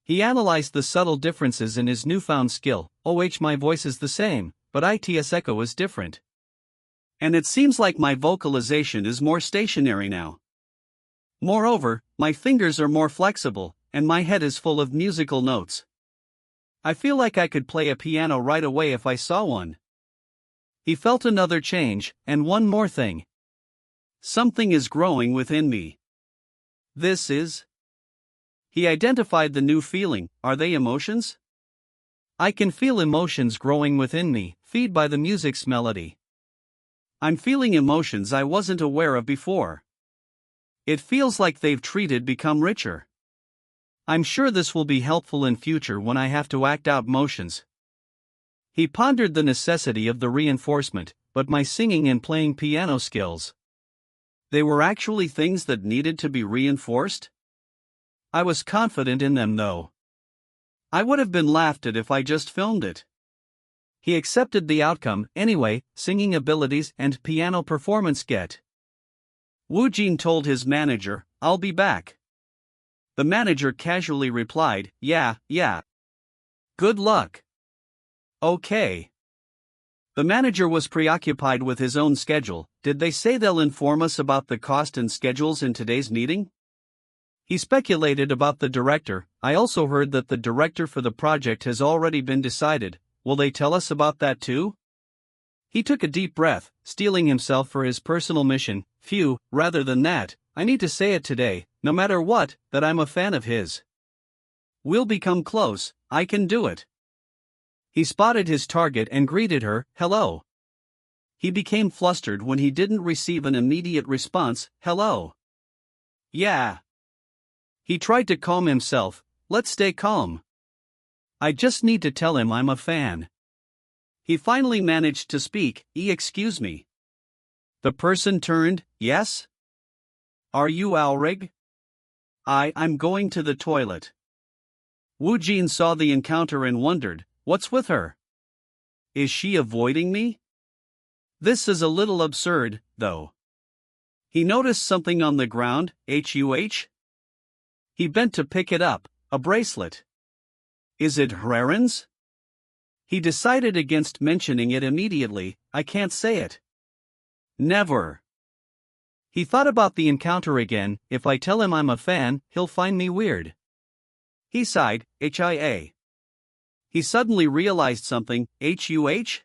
He analyzed the subtle differences in his newfound skill. My voice is the same, but its echo is different. And it seems like my vocalization is more stationary now. Moreover, my fingers are more flexible, and my head is full of musical notes. I feel like I could play a piano right away if I saw one. He felt another change, and one more thing. Something is growing within me. This is. He identified the new feeling. Are they emotions? I can feel emotions growing within me, fed by the music's melody. I'm feeling emotions I wasn't aware of before. It feels like they've become richer. I'm sure this will be helpful in future when I have to act out motions. He pondered the necessity of the reinforcement, but my singing and playing piano skills. They were actually things that needed to be reinforced? I was confident in them though. I would have been laughed at if I just filmed it. He accepted the outcome anyway, singing abilities and piano performance get. Woojin told his manager, I'll be back. The manager casually replied, yeah. Good luck. Okay. The manager was preoccupied with his own schedule. Did they say they'll inform us about the cost and schedules in today's meeting? He speculated about the director. I also heard that the director for the project has already been decided. Will they tell us about that too? He took a deep breath, steeling himself for his personal mission. Phew, rather than that, I need to say it today, no matter what, that I'm a fan of his. We'll become close, I can do it. He spotted his target and greeted her, hello. He became flustered when he didn't receive an immediate response, hello. Yeah. He tried to calm himself, let's stay calm. I just need to tell him I'm a fan. He finally managed to speak, excuse me. The person turned, yes? Are you Alrig? I'm going to the toilet. Woojin saw the encounter and wondered, what's with her? Is she avoiding me? This is a little absurd, though. He noticed something on the ground, He bent to pick it up, a bracelet. Is it Hreren's? He decided against mentioning it immediately. I can't say it. Never. He thought about the encounter again. If I tell him I'm a fan, he'll find me weird. He sighed, HIA. He suddenly realized something, HUH?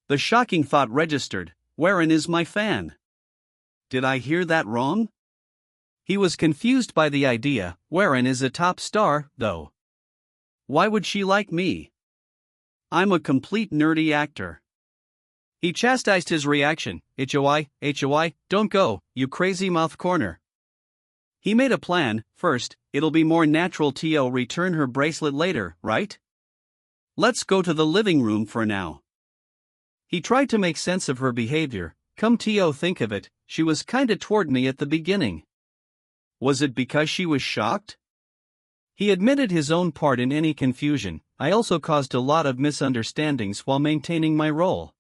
The shocking thought registered, Wherein is my fan? Did I hear that wrong? He was confused by the idea. Wherein is a top star, though. Why would she like me? I'm a complete nerdy actor. He chastised his reaction. HOI, don't go, you crazy mouth corner. He made a plan. First, it'll be more natural to return her bracelet later, right? Let's go to the living room for now. He tried to make sense of her behavior. Come to think of it, she was kinda toward me at the beginning. Was it because she was shocked? He admitted his own part in any confusion. I also caused a lot of misunderstandings while maintaining my role.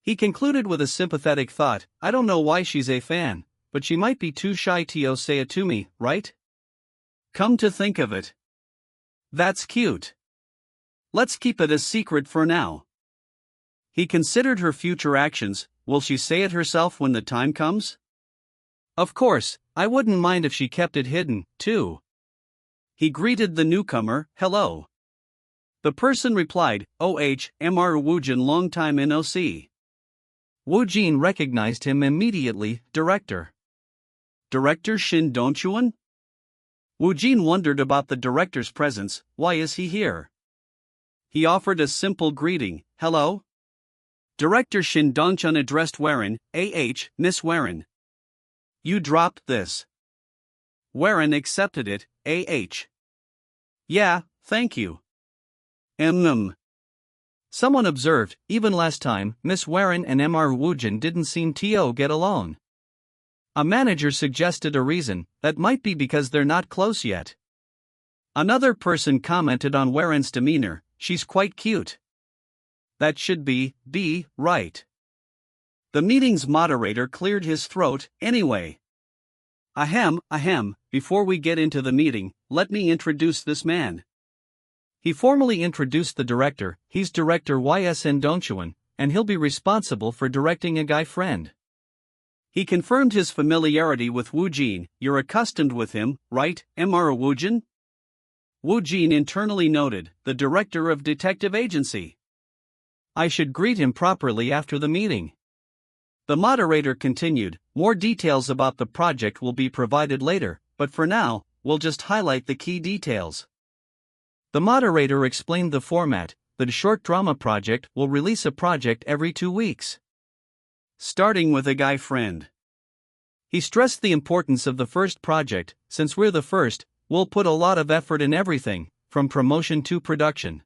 He concluded with a sympathetic thought. I don't know why she's a fan, but she might be too shy to say it to me, right? Come to think of it. That's cute. Let's keep it a secret for now. He considered her future actions. Will she say it herself when the time comes? Of course, I wouldn't mind if she kept it hidden, too. He greeted the newcomer, hello. The person replied, Mr. Woojin, long time no see. Woojin recognized him immediately, director. Director Shin Dongchuan? Woojin wondered about the director's presence. Why is he here? He offered a simple greeting, hello? Director Shin Dongchuan addressed Wherein, Miss Wherein. You dropped this. Wherein accepted it, Yeah, thank you. Someone observed, even last time, Miss Warren and Mr. Woojin didn't seem to get along. A manager suggested a reason, that might be because they're not close yet. Another person commented on Warren's demeanor, she's quite cute. That should be right. The meeting's moderator cleared his throat, anyway. Ahem, before we get into the meeting, let me introduce this man. He formally introduced the director, he's Director YSN Dongchuan, and he'll be responsible for directing a guy friend. He confirmed his familiarity with Woojin, you're accustomed with him, right, Mr. Woojin? Woojin internally noted, the director of detective agency. I should greet him properly after the meeting. The moderator continued, more details about the project will be provided later, but for now, we'll just highlight the key details. The moderator explained the format, the short drama project will release a project every 2 weeks. Starting with a guy friend. He stressed the importance of the first project, since we're the first, we'll put a lot of effort in everything, from promotion to production.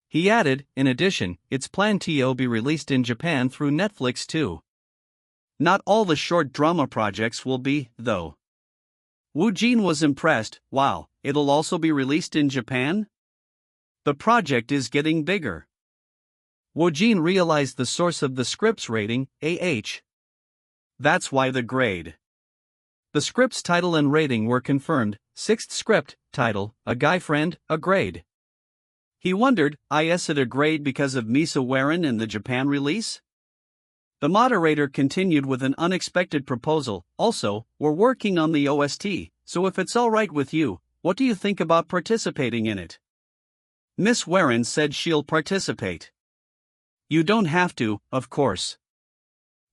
He added, in addition, it's planned to be released in Japan through Netflix too. Not all the short drama projects will be, though. Woojin was impressed, wow, it'll also be released in Japan? The project is getting bigger. Woojin realized the source of the script's rating, That's why the grade. The script's title and rating were confirmed, 6th script, title, A Guy Friend, a grade. He wondered, is it a grade because of Misa Warren and the Japan release? The moderator continued with an unexpected proposal, also, we're working on the OST, so if it's alright with you, what do you think about participating in it? Miss Warren said she'll participate. You don't have to, of course.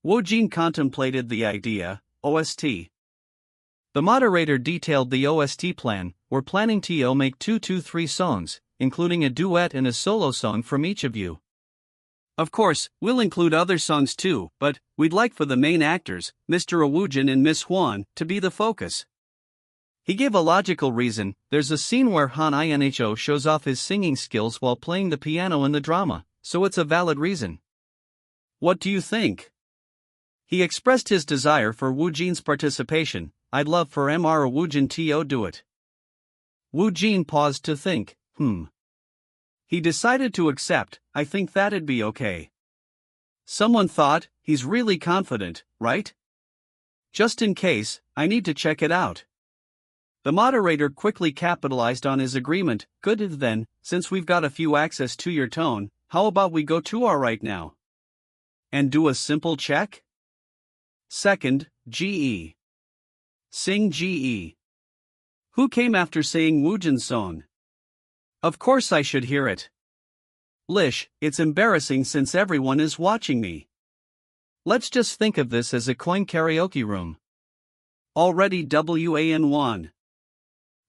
Woojin contemplated the idea, OST. The moderator detailed the OST plan, we're planning to make 2 to 3 songs, including a duet and a solo song from each of you. Of course, we'll include other songs too, but we'd like for the main actors, Mr. Woojin and Miss Hwan, to be the focus. He gave a logical reason, there's a scene where Han Inho shows off his singing skills while playing the piano in the drama, so it's a valid reason. What do you think? He expressed his desire for Woojin's participation, I'd love for Mr. Woojin to do it. Woojin paused to think, He decided to accept, I think that'd be okay. Someone thought, he's really confident, right? Just in case, I need to check it out. The moderator quickly capitalized on his agreement, good then, since we've got a few access to your tone, how about we go to our right now? And do a simple check? Second, GE. Sing GE. Who came after saying Woojin's song? Of course I should hear it. Lish, it's embarrassing since everyone is watching me. Let's just think of this as a coin karaoke room. Already WAN1.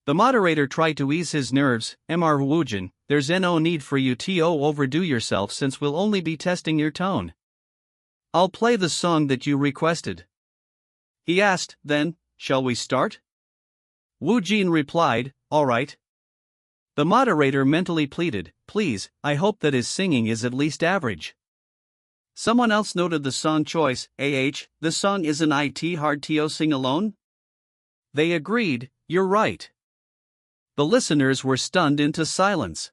The moderator tried to ease his nerves, Mr. Woojin, there's no need for you to overdo yourself since we'll only be testing your tone. I'll play the song that you requested. He asked, then, shall we start? Woojin replied, alright. The moderator mentally pleaded, please, I hope that his singing is at least average. Someone else noted the song choice, this song isn't it hard to sing alone? They agreed, you're right. The listeners were stunned into silence.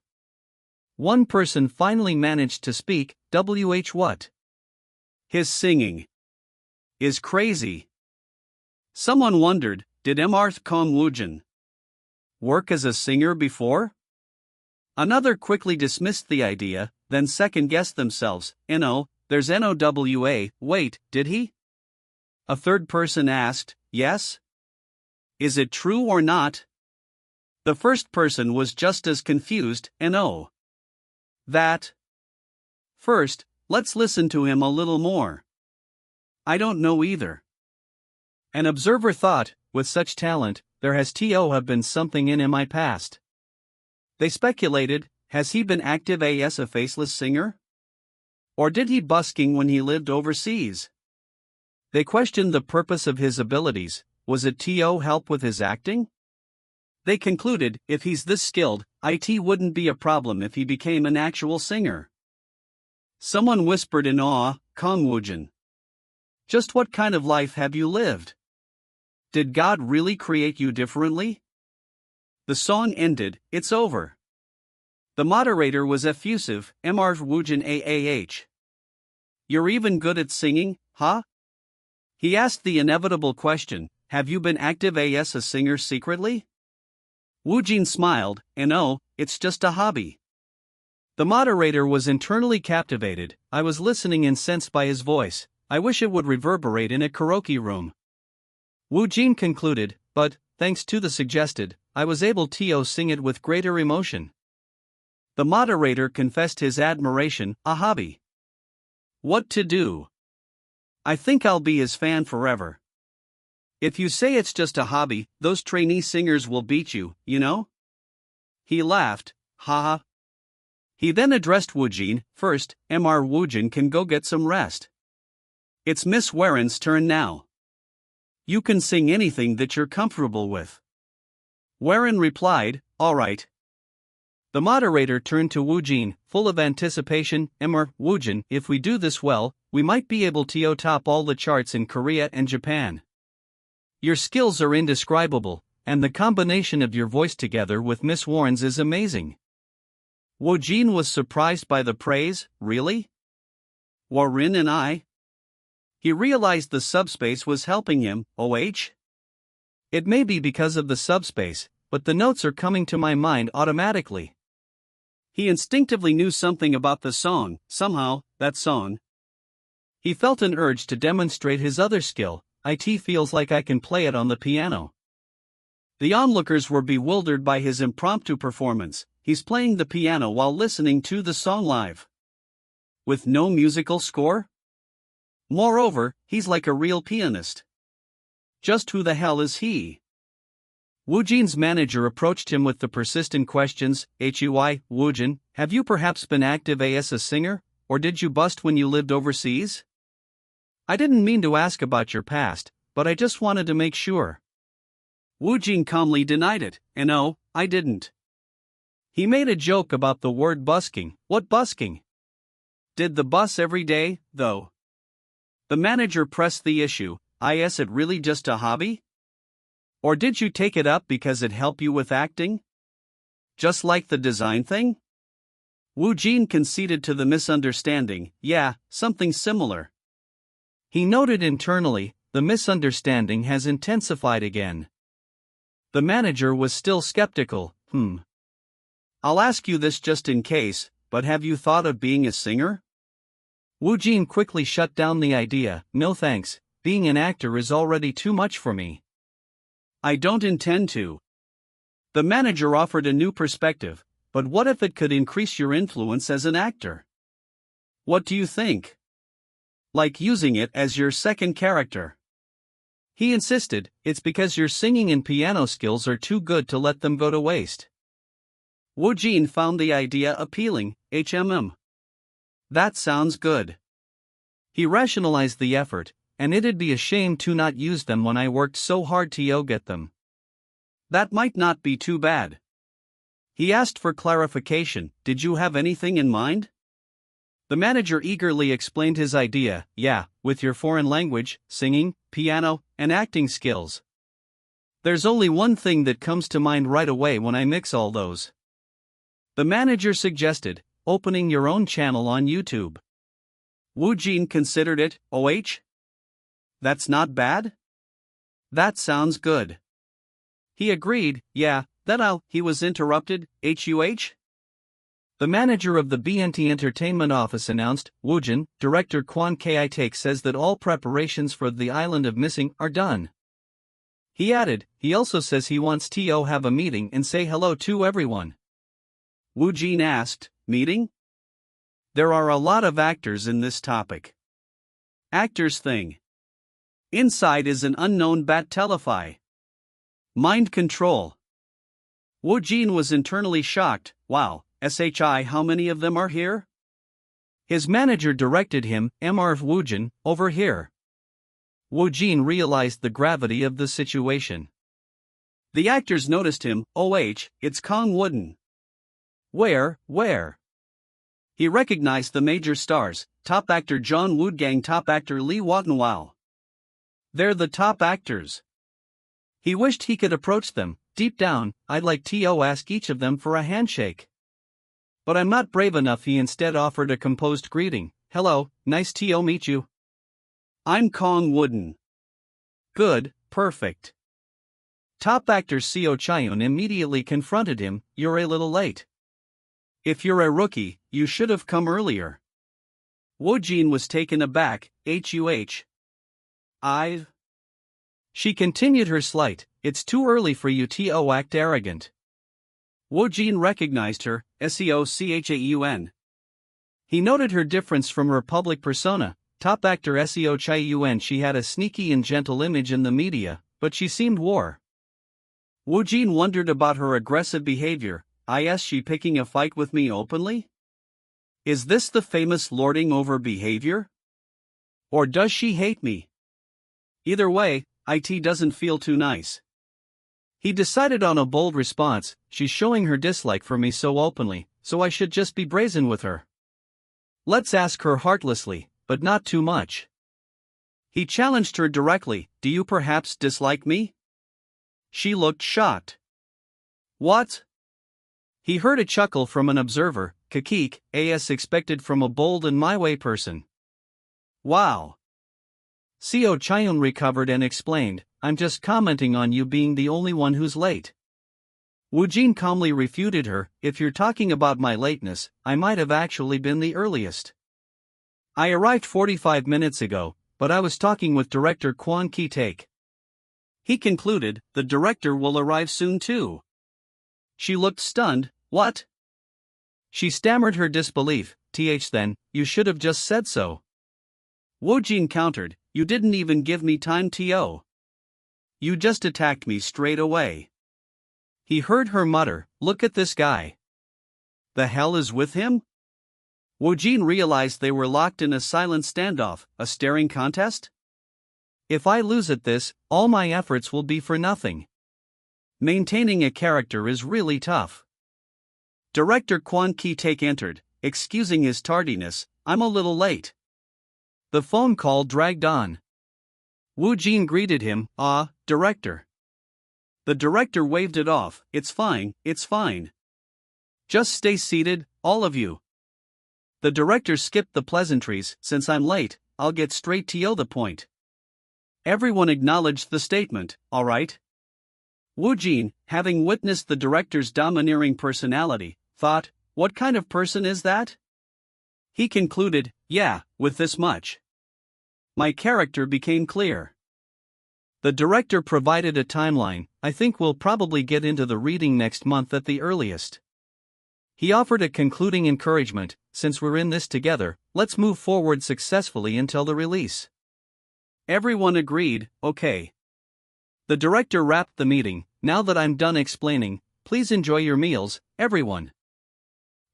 One person finally managed to speak, what? His singing is crazy. Someone wondered, did Mr. Kang Woojin work as a singer before? Another quickly dismissed the idea, then second-guessed themselves, there's NOWA, wait, did he? A third person asked, yes? Is it true or not? The first person was just as confused, that. First, let's listen to him a little more. I don't know either. An observer thought, with such talent, there has to have been something in my past. They speculated, has he been active as a faceless singer? Or did he busking when he lived overseas? They questioned the purpose of his abilities, was it to help with his acting? They concluded, if he's this skilled, it wouldn't be a problem if he became an actual singer. Someone whispered in awe, Kang Woojin. Just what kind of life have you lived? Did God really create you differently? The song ended, it's over. The moderator was effusive, Mr. Woojin AAH. You're even good at singing, huh? He asked the inevitable question, have you been active as a singer secretly? Woojin smiled, and oh, it's just a hobby. The moderator was internally captivated. I was listening incensed by his voice. I wish it would reverberate in a karaoke room. Woojin concluded, but, thanks to the suggested, I was able to sing it with greater emotion. The moderator confessed his admiration, a hobby. What to do? I think I'll be his fan forever. If you say it's just a hobby, those trainee singers will beat you, you know? He laughed, haha. He then addressed Woojin, first, Mr. Woojin can go get some rest. It's Miss Warren's turn now. You can sing anything that you're comfortable with. Warren replied, alright. The moderator turned to Woojin, full of anticipation, Mr. Woojin, if we do this well, we might be able to top all the charts in Korea and Japan. Your skills are indescribable, and the combination of your voice together with Miss Warren's is amazing. Woojin was surprised by the praise, really? Warren and I? He realized the subspace was helping him, OH? It may be because of the subspace, but the notes are coming to my mind automatically. He instinctively knew something about the song, somehow, that song. He felt an urge to demonstrate his other skill, it feels like I can play it on the piano. The onlookers were bewildered by his impromptu performance. He's playing the piano while listening to the song live. With no musical score? Moreover, he's like a real pianist. Just who the hell is he? Woojin's manager approached him with the persistent questions, Woojin, have you perhaps been active as a singer, or did you bust when you lived overseas? I didn't mean to ask about your past, but I just wanted to make sure. Woojin calmly denied it, and no, I didn't. He made a joke about the word busking. What busking? Did the bus every day, though? The manager pressed the issue, is it really just a hobby? Or did you take it up because it helped you with acting? Just like the design thing? Woojin conceded to the misunderstanding, yeah, something similar. He noted internally, the misunderstanding has intensified again. The manager was still skeptical, I'll ask you this just in case, but have you thought of being a singer? Woojin quickly shut down the idea, no thanks, being an actor is already too much for me. I don't intend to. The manager offered a new perspective, but what if it could increase your influence as an actor? What do you think? Like using it as your second character. He insisted, it's because your singing and piano skills are too good to let them go to waste. Woojin found the idea appealing, That sounds good. He rationalized the effort, and it'd be a shame to not use them when I worked so hard to get them. That might not be too bad. He asked for clarification, did you have anything in mind? The manager eagerly explained his idea, yeah, with your foreign language, singing, piano, and acting skills. There's only one thing that comes to mind right away when I mix all those. The manager suggested, opening your own channel on YouTube. Woojin considered it, That's not bad? That sounds good. He agreed, yeah, he was interrupted, The manager of the BNT Entertainment office announced, Woojin, director Kwon Ki-taek says that all preparations for The Island of Missing are done. He added, he also says he wants to have a meeting and say hello to everyone. Woojin asked, meeting? There are a lot of actors in this topic. Actors thing. Inside is an unknown bat telefy. Mind control. Woojin was internally shocked, wow. How many of them are here? His manager directed him, Mr. Woojin, over here. Woojin realized the gravity of the situation. The actors noticed him, it's Kang Woojin. Where? He recognized the major stars, top actor John Woodgang, top actor Lee Wattenwao. They're the top actors. He wished he could approach them. Deep down, I'd like to ask each of them for a handshake. But I'm not brave enough. He instead offered a composed greeting. Hello, nice to meet you. I'm Kang Woojin. Good, perfect. Top actor Seo Chaeyoon immediately confronted him. You're a little late. If you're a rookie, you should have come earlier. Woojin was taken aback. I've. She continued her slight. It's too early for you to act arrogant. Woojin recognized her. Seochaeun. He noted her difference from her public persona. Top actor Seo Chaeyoon. She had a sneaky and gentle image in the media, but she seemed war. Woojin wondered about her aggressive behavior. Is she picking a fight with me openly? Is this the famous lording over behavior? Or does she hate me? Either way, it doesn't feel too nice. He decided on a bold response. She's showing her dislike for me so openly, so I should just be brazen with her. Let's ask her heartlessly, but not too much. He challenged her directly. Do you perhaps dislike me? She looked shocked. What? He heard a chuckle from an observer. Kakik, as expected from a bold and my way person. Wow. Seo Chaeyoon recovered and explained, I'm just commenting on you being the only one who's late. Woojin calmly refuted her, if you're talking about my lateness, I might have actually been the earliest. I arrived 45 minutes ago, but I was talking with director Kwon Ki-taek. He concluded, the director will arrive soon too. She looked stunned. What? She stammered her disbelief. Then, you should have just said so. Woojin countered, you didn't even give me time to. You just attacked me straight away. He heard her mutter, look at this guy. The hell is with him? Woojin realized they were locked in a silent standoff, a staring contest? If I lose at this, all my efforts will be for nothing. Maintaining a character is really tough. Director Kwon Ki-taek entered, excusing his tardiness, I'm a little late. The phone call dragged on. Woojin greeted him, director. The director waved it off, it's fine. Just stay seated, all of you. The director skipped the pleasantries, since I'm late, I'll get straight to the point. Everyone acknowledged the statement, alright? Woojin, having witnessed the director's domineering personality, thought, what kind of person is that? He concluded, yeah, with this much. My character became clear. The director provided a timeline, I think we'll probably get into the reading next month at the earliest. He offered a concluding encouragement, since we're in this together, let's move forward successfully until the release. Everyone agreed, okay. The director wrapped the meeting, now that I'm done explaining, please enjoy your meals, everyone.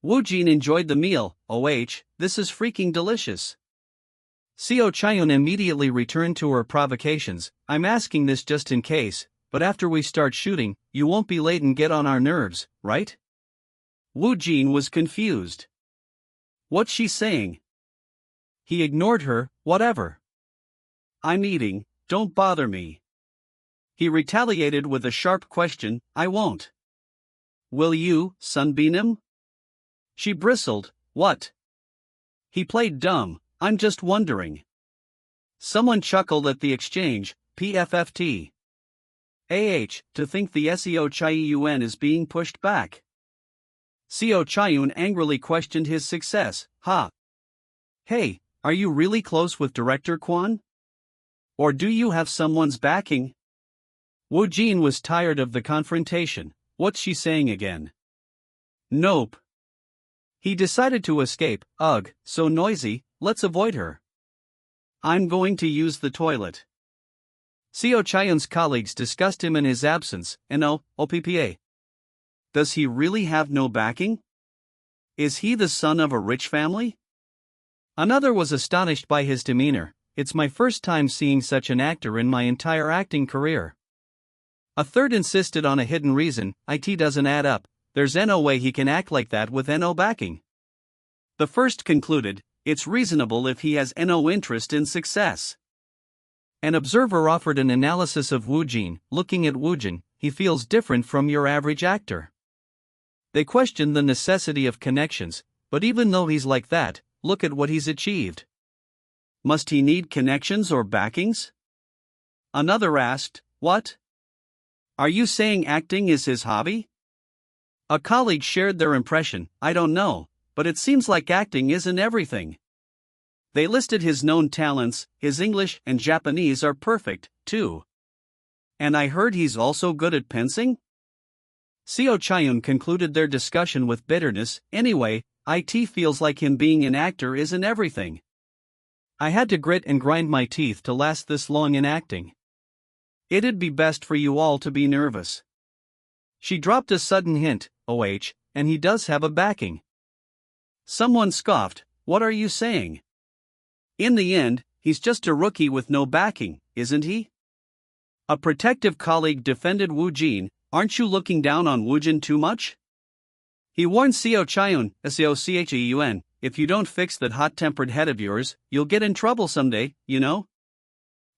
Woojin enjoyed the meal. This is freaking delicious. Seo Chaeyoon immediately returned to her provocations, I'm asking this just in case, but after we start shooting, you won't be late and get on our nerves, right? Woojin was confused. What's she saying? He ignored her, whatever. I'm eating, don't bother me. He retaliated with a sharp question, I won't. Will you, sunbeam him? She bristled, what? He played dumb, I'm just wondering. Someone chuckled at the exchange, PFFT. To think the Seo Chaeyoon is being pushed back. Seo Chaeyoon angrily questioned his success, Hey, are you really close with director Kwon? Or do you have someone's backing? Woojin was tired of the confrontation, what's she saying again? Nope. He decided to escape, ugh, so noisy, let's avoid her. I'm going to use the toilet. Seo Chaeyoon's colleagues discussed him in his absence, and OPPA. Does he really have no backing? Is he the son of a rich family? Another was astonished by his demeanor, it's my first time seeing such an actor in my entire acting career. A third insisted on a hidden reason, it doesn't add up, there's no way he can act like that with no backing. The first concluded, it's reasonable if he has no interest in success. An observer offered an analysis of Woojin. Looking at Woojin, he feels different from your average actor. They questioned the necessity of connections, but even though he's like that, look at what he's achieved. Must he need connections or backings? Another asked, what? Are you saying acting is his hobby? A colleague shared their impression, I don't know, but it seems like acting isn't everything. They listed his known talents, his English and Japanese are perfect, too. And I heard he's also good at fencing? Seo Chaeun concluded their discussion with bitterness, anyway, it feels like him being an actor isn't everything. I had to grit and grind my teeth to last this long in acting. It'd be best for you all to be nervous. She dropped a sudden hint, and he does have a backing. Someone scoffed, what are you saying? In the end, he's just a rookie with no backing, isn't he? A protective colleague defended Woojin, aren't you looking down on Woojin too much? He warned Seo Chaeun, Seocheun, if you don't fix that hot-tempered head of yours, you'll get in trouble someday, you know?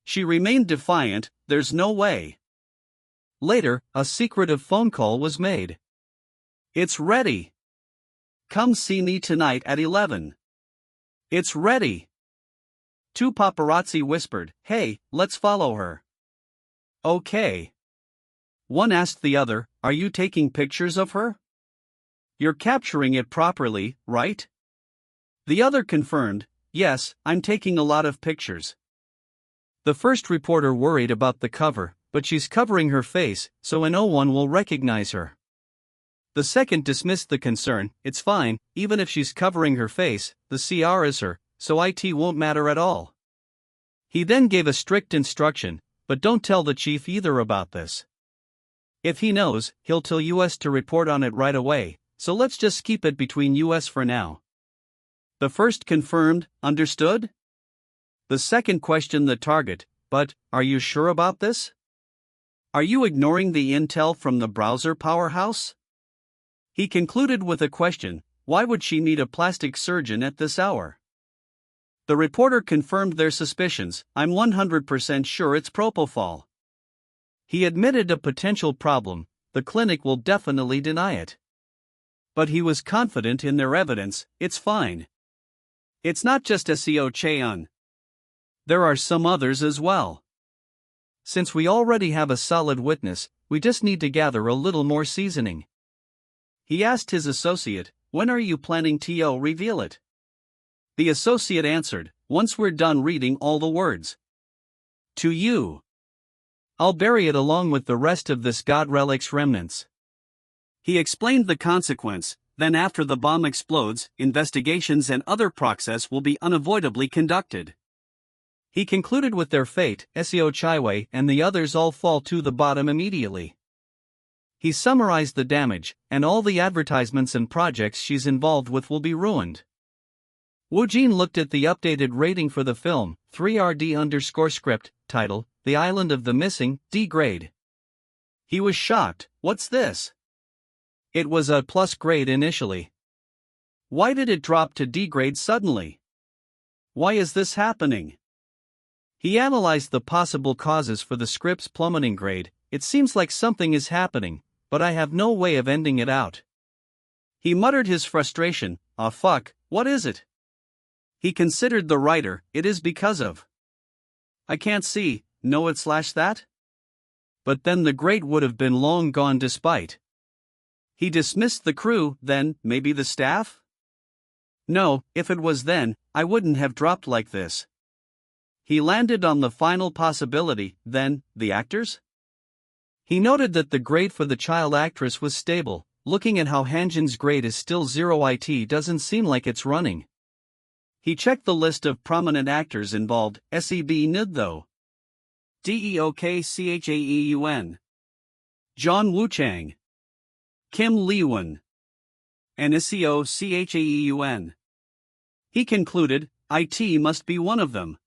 She remained defiant, there's no way. Later, a secretive phone call was made. It's ready. Come see me tonight at 11. It's ready. Two paparazzi whispered, hey, let's follow her. Okay. One asked the other, are you taking pictures of her? You're capturing it properly, right? The other confirmed, yes, I'm taking a lot of pictures. The first reporter worried about the cover, but she's covering her face, so no one will recognize her. The second dismissed the concern, it's fine, even if she's covering her face, the CR is her, so it won't matter at all. He then gave a strict instruction, but don't tell the chief either about this. If he knows, he'll tell US to report on it right away, so let's just keep it between US for now. The first confirmed, understood? The second questioned the target, but, are you sure about this? Are you ignoring the intel from the browser powerhouse? He concluded with a question, why would she need a plastic surgeon at this hour? The reporter confirmed their suspicions, I'm 100% sure it's propofol. He admitted a potential problem, the clinic will definitely deny it. But he was confident in their evidence, it's fine. It's not just Seo Chaeun. There are some others as well. Since we already have a solid witness, we just need to gather a little more seasoning. He asked his associate, when are you planning to reveal it? The associate answered, once we're done reading all the words. To you. I'll bury it along with the rest of this God relic's remnants. He explained the consequence, then after the bomb explodes, investigations and other process will be unavoidably conducted. He concluded with their fate, Seo Chaiwei and the others all fall to the bottom immediately. He summarized the damage, and all the advertisements and projects she's involved with will be ruined. Woojin looked at the updated rating for the film, 3RD_script, title, The Island of the Missing, D grade. He was shocked, what's this? It was a plus grade initially. Why did it drop to D grade suddenly? Why is this happening? He analyzed the possible causes for the script's plummeting grade, it seems like something is happening, but I have no way of ending it out. He muttered his frustration, fuck, what is it? He considered the writer, it is because of. I can't see, know it/that? But then the grade would have been long gone despite. He dismissed the crew, then, maybe the staff? No, if it was then, I wouldn't have dropped like this. He landed on the final possibility, then, the actors? He noted that the grade for the child actress was stable, looking at how Hanjin's grade is still 0 it doesn't seem like it's running. He checked the list of prominent actors involved, Seb Nud though. Deokchaeun. John Woo Chang. Kim Lee-won. And Seo Chaeun. He concluded, it must be one of them.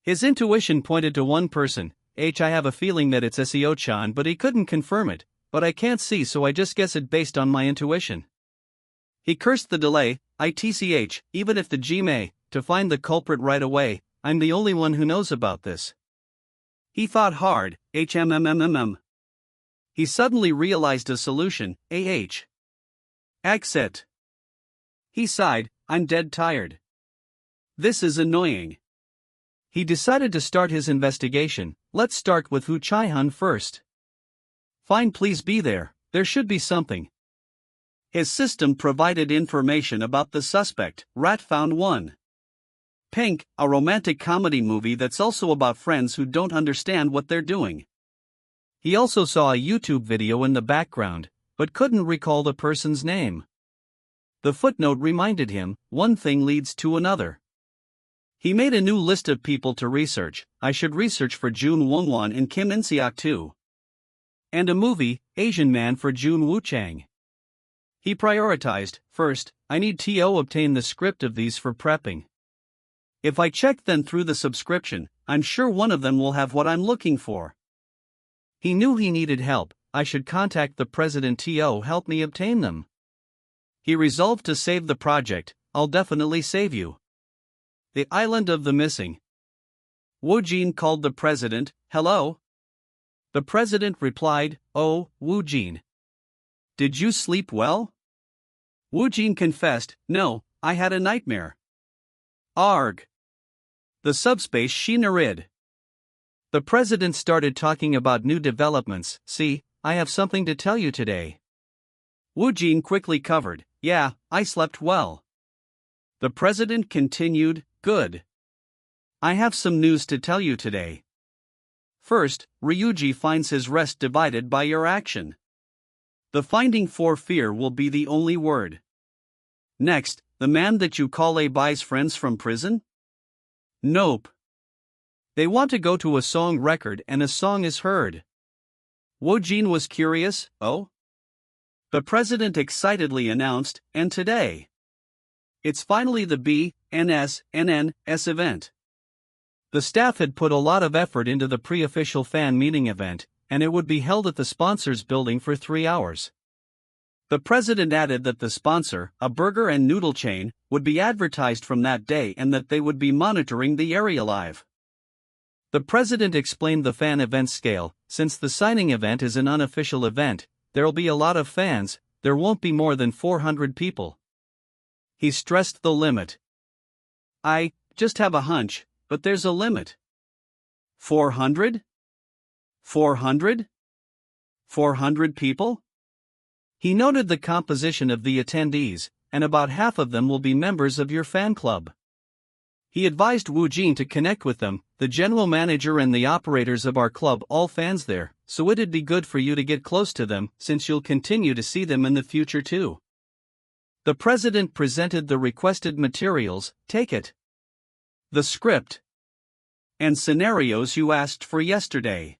His intuition pointed to one person, I have a feeling that it's Seo-chan, but he couldn't confirm it, but I can't see so I just guess it based on my intuition. He cursed the delay, even if the Gmail, to find the culprit right away. I'm the only one who knows about this. He thought hard, He suddenly realized a solution, Exit. He sighed, I'm dead tired. This is annoying. He decided to start his investigation. Let's start with Hu Chai-hun first. Fine, please be there should be something. His system provided information about the suspect. Rat found one. Pink, a romantic comedy movie that's also about friends who don't understand what they're doing. He also saw a YouTube video in the background, but couldn't recall the person's name. The footnote reminded him, one thing leads to another. He made a new list of people to research. I should research for Jun Wonwon and Kim In-seok too. And a movie, Asian Man for Jun Woo-chang. He prioritized, first, I need to obtain the script of these for prepping. If I check them through the subscription, I'm sure one of them will have what I'm looking for. He knew he needed help. I should contact the president to help me obtain them. He resolved to save the project. I'll definitely save you. The Island of the Missing. Woojin called the president. Hello? The president replied, Oh, Woojin. Did you sleep well? Woojin confessed, No, I had a nightmare. Arg. The subspace Shinarid. The president started talking about new developments. See, I have something to tell you today. Woojin quickly covered, Yeah, I slept well. The president continued, Good. I have some news to tell you today. First, Ryuji finds his rest divided by your action. The finding for fear will be the only word. Next, the man that you call A buys friends from prison? Nope. They want to go to a song record and a song is heard. Woojin was curious, Oh? The president excitedly announced, and today. It's finally the BNS event. The staff had put a lot of effort into the pre-official fan meeting event, and it would be held at the sponsor's building for 3 hours. The president added that the sponsor, a burger and noodle chain, would be advertised from that day and that they would be monitoring the area live. The president explained the fan event scale. Since the signing event is an unofficial event, there'll be a lot of fans, there won't be more than 400 people. He stressed the limit. I just have a hunch, but there's a limit. 400? 400? 400 people? He noted the composition of the attendees, and about half of them will be members of your fan club. He advised Woojin to connect with them, the general manager and the operators of our club, all fans there, so it'd be good for you to get close to them, since you'll continue to see them in the future too. The president presented the requested materials. Take it. The script. And scenarios you asked for yesterday.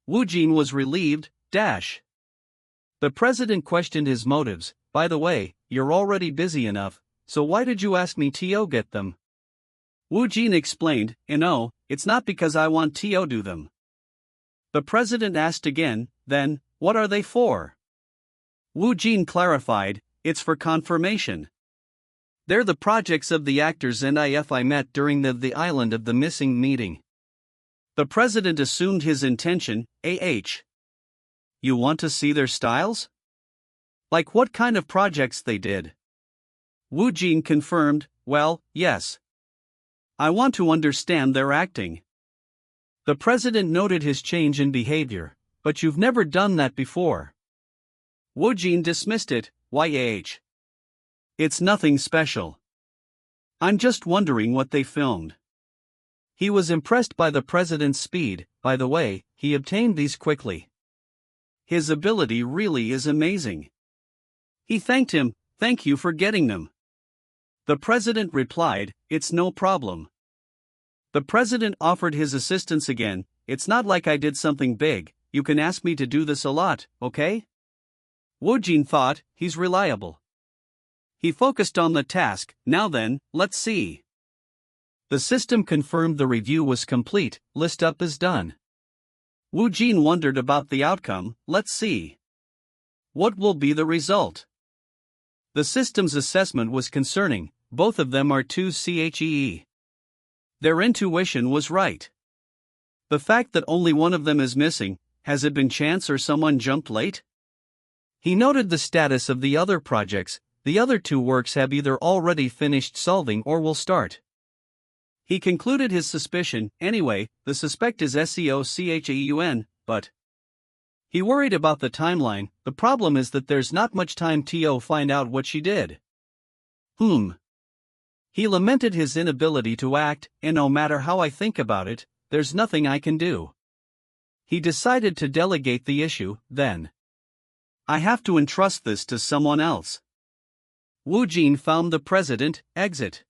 Woojin was relieved. The president questioned his motives. By the way, you're already busy enough, so why did you ask me to get them? Woojin explained, it's not because I want to do them. The president asked again, then, what are they for? Woojin clarified, it's for confirmation. They're the projects of the actors and if I met during the Island of the Missing meeting. The president assumed his intention. You want to see their styles? Like what kind of projects they did? Woojin confirmed, well, yes. I want to understand their acting. The president noted his change in behavior, but you've never done that before. Woojin dismissed it. It's nothing special. I'm just wondering what they filmed. He was impressed by the president's speed. By the way, he obtained these quickly. His ability really is amazing. He thanked him. Thank you for getting them. The president replied, it's no problem. The president offered his assistance again. It's not like I did something big, you can ask me to do this a lot, okay? Woojin thought, he's reliable. He focused on the task. Now then, let's see. The system confirmed the review was complete. List up is done. Woojin wondered about the outcome. Let's see. What will be the result? The systems assessment was concerning, both of them are 2 CHEE. Their intuition was right. The fact that only one of them is missing, has it been chance or someone jumped late? He noted the status of the other projects. The other 2 works have either already finished solving or will start. He concluded his suspicion. Anyway, the suspect is SEOCHEUN, but he worried about the timeline. The problem is that there's not much time to find out what she did. He lamented his inability to act, and no matter how I think about it, there's nothing I can do. He decided to delegate the issue, then. I have to entrust this to someone else. Woojin found the president, exit.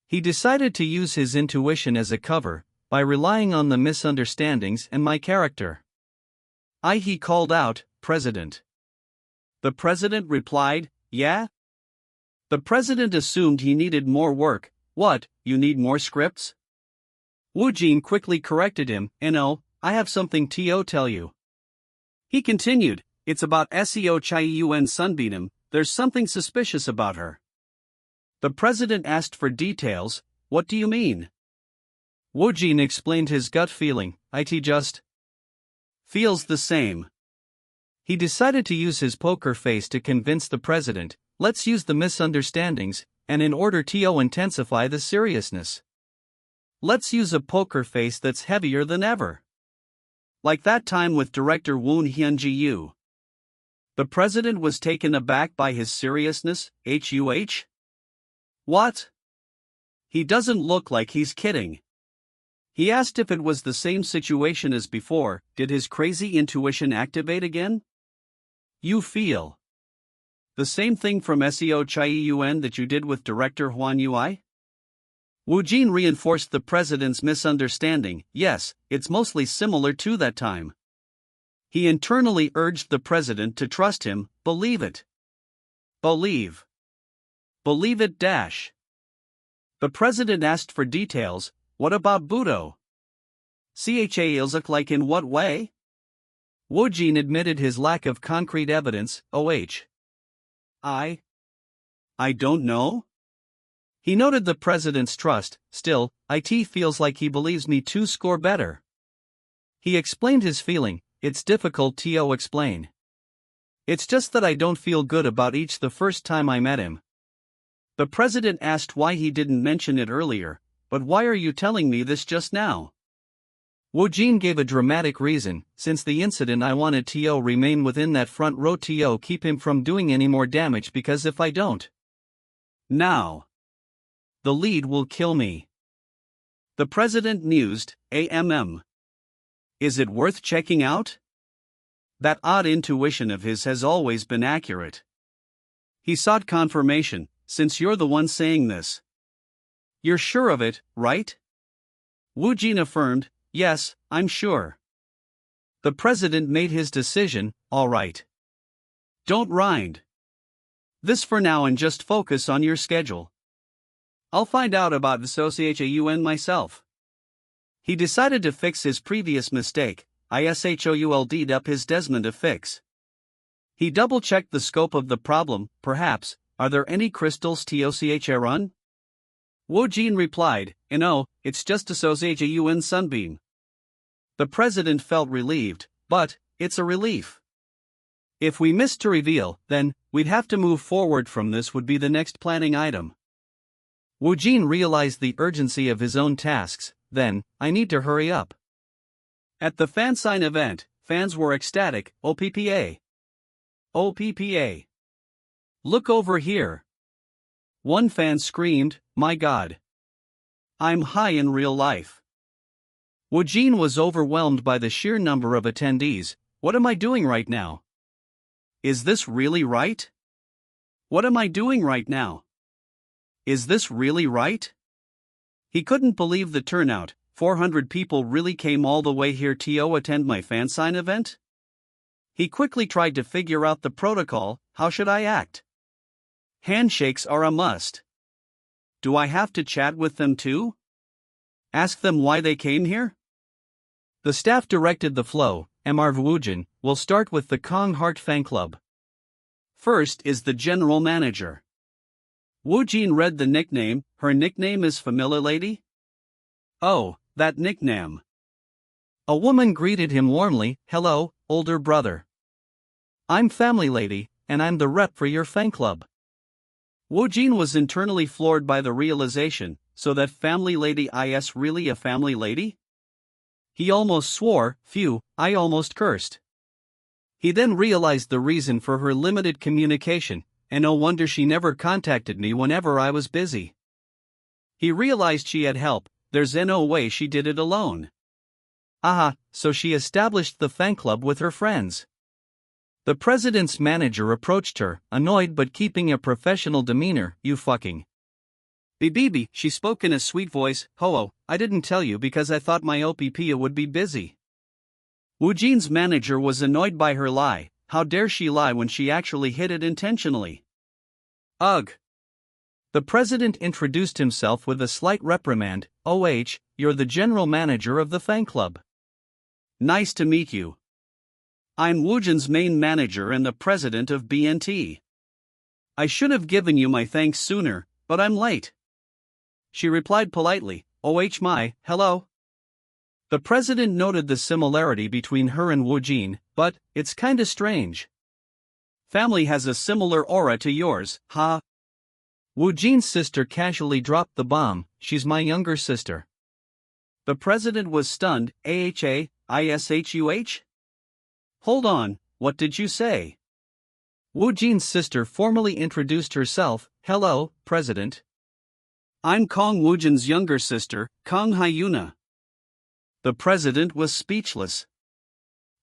He decided to use his intuition as a cover, by relying on the misunderstandings and my character. He called out, President. The president replied, yeah? The president assumed he needed more work. What, you need more scripts? Woojin quickly corrected him, no, I have something to tell you. He continued, it's about SEO Chai-Yun Sunbeam, there's something suspicious about her. The president asked for details. What do you mean? Woojin explained his gut feeling, it just feels the same. He decided to use his poker face to convince the president, let's use the misunderstandings, and in order to intensify the seriousness. Let's use a poker face that's heavier than ever. Like that time with director Woon Hyun-ji. The president was taken aback by his seriousness. What? He doesn't look like he's kidding. He asked if it was the same situation as before. Did his crazy intuition activate again? You feel the same thing from SEO Chai-Yun that you did with director Hwan Ui? Woojin reinforced the president's misunderstanding. Yes, it's mostly similar to that time. He internally urged the president to trust him. Believe it. Believe it. The president asked for details. What about Budo? Chals like in what way? Woojin admitted his lack of concrete evidence. I don't know. He noted the president's trust. Still, it feels like he believes me to score better. He explained his feeling. It's difficult to explain. It's just that I don't feel good about each the first time I met him. The president asked why he didn't mention it earlier. But why are you telling me this just now? Woojin gave a dramatic reason. Since the incident, I wanted to remain within that front row to keep him from doing any more damage, because if I don't now, the lead will kill me. The president mused. Is it worth checking out? That odd intuition of his has always been accurate. He sought confirmation. Since you're the one saying this, you're sure of it, right? Woojin affirmed, yes, I'm sure. The president made his decision. All right. Don't rind this for now and just focus on your schedule. I'll find out about the SOCHAUN myself. He decided to fix his previous mistake. ISHOULD'd up his Desmond to fix. He double-checked the scope of the problem. Perhaps, are there any crystals TOCHRun? Woojin replied, no, it's just a SOCHAUN sunbeam. The president felt relieved, but it's a relief. If we missed to reveal, then we'd have to move forward from this would be the next planning item. Woojin realized the urgency of his own tasks. Then, I need to hurry up. At the fansign event, fans were ecstatic. OPPA. Look over here. One fan screamed, my God. I'm high in real life. Woojin was overwhelmed by the sheer number of attendees. What am I doing right now? Is this really right? What am I doing right now? Is this really right? He couldn't believe the turnout. 400 people really came all the way here to attend my fansign event? He quickly tried to figure out the protocol. How should I act? Handshakes are a must. Do I have to chat with them too? Ask them why they came here? The staff directed the flow. Woojin will start with the Kong Heart Fan Club. First is the general manager. Woojin read the nickname. Her nickname is Familiar Lady? Oh, that nickname. A woman greeted him warmly. Hello, older brother. I'm Family Lady, and I'm the rep for your fan club. Woojin was internally floored by the realization, so that Family Lady is really a family lady? He almost swore. Phew, I almost cursed. He then realized the reason for her limited communication, and no wonder she never contacted me whenever I was busy. He realized she had help. There's no way she did it alone. Aha, so she established the fan club with her friends. The president's manager approached her, annoyed but keeping a professional demeanor. You fucking. Bibi, she spoke in a sweet voice. Ho-oh, I didn't tell you because I thought my OPP would be busy. Woojin's manager was annoyed by her lie. How dare she lie when she actually hid it intentionally? Ugh. The president introduced himself with a slight reprimand. OH, you're the general manager of the fan club. Nice to meet you. I'm Woojin's main manager and the president of BNT. I should have given you my thanks sooner, but I'm late. She replied politely. Oh my, hello. The president noted the similarity between her and Woojin, but it's kinda strange. Family has a similar aura to yours, huh? Woojin's sister casually dropped the bomb. She's my younger sister. The president was stunned. ISHUH? Hold on, what did you say? Woojin's sister formally introduced herself. Hello, President. I'm Kang Woojin's younger sister, Kang Hyuna. The president was speechless.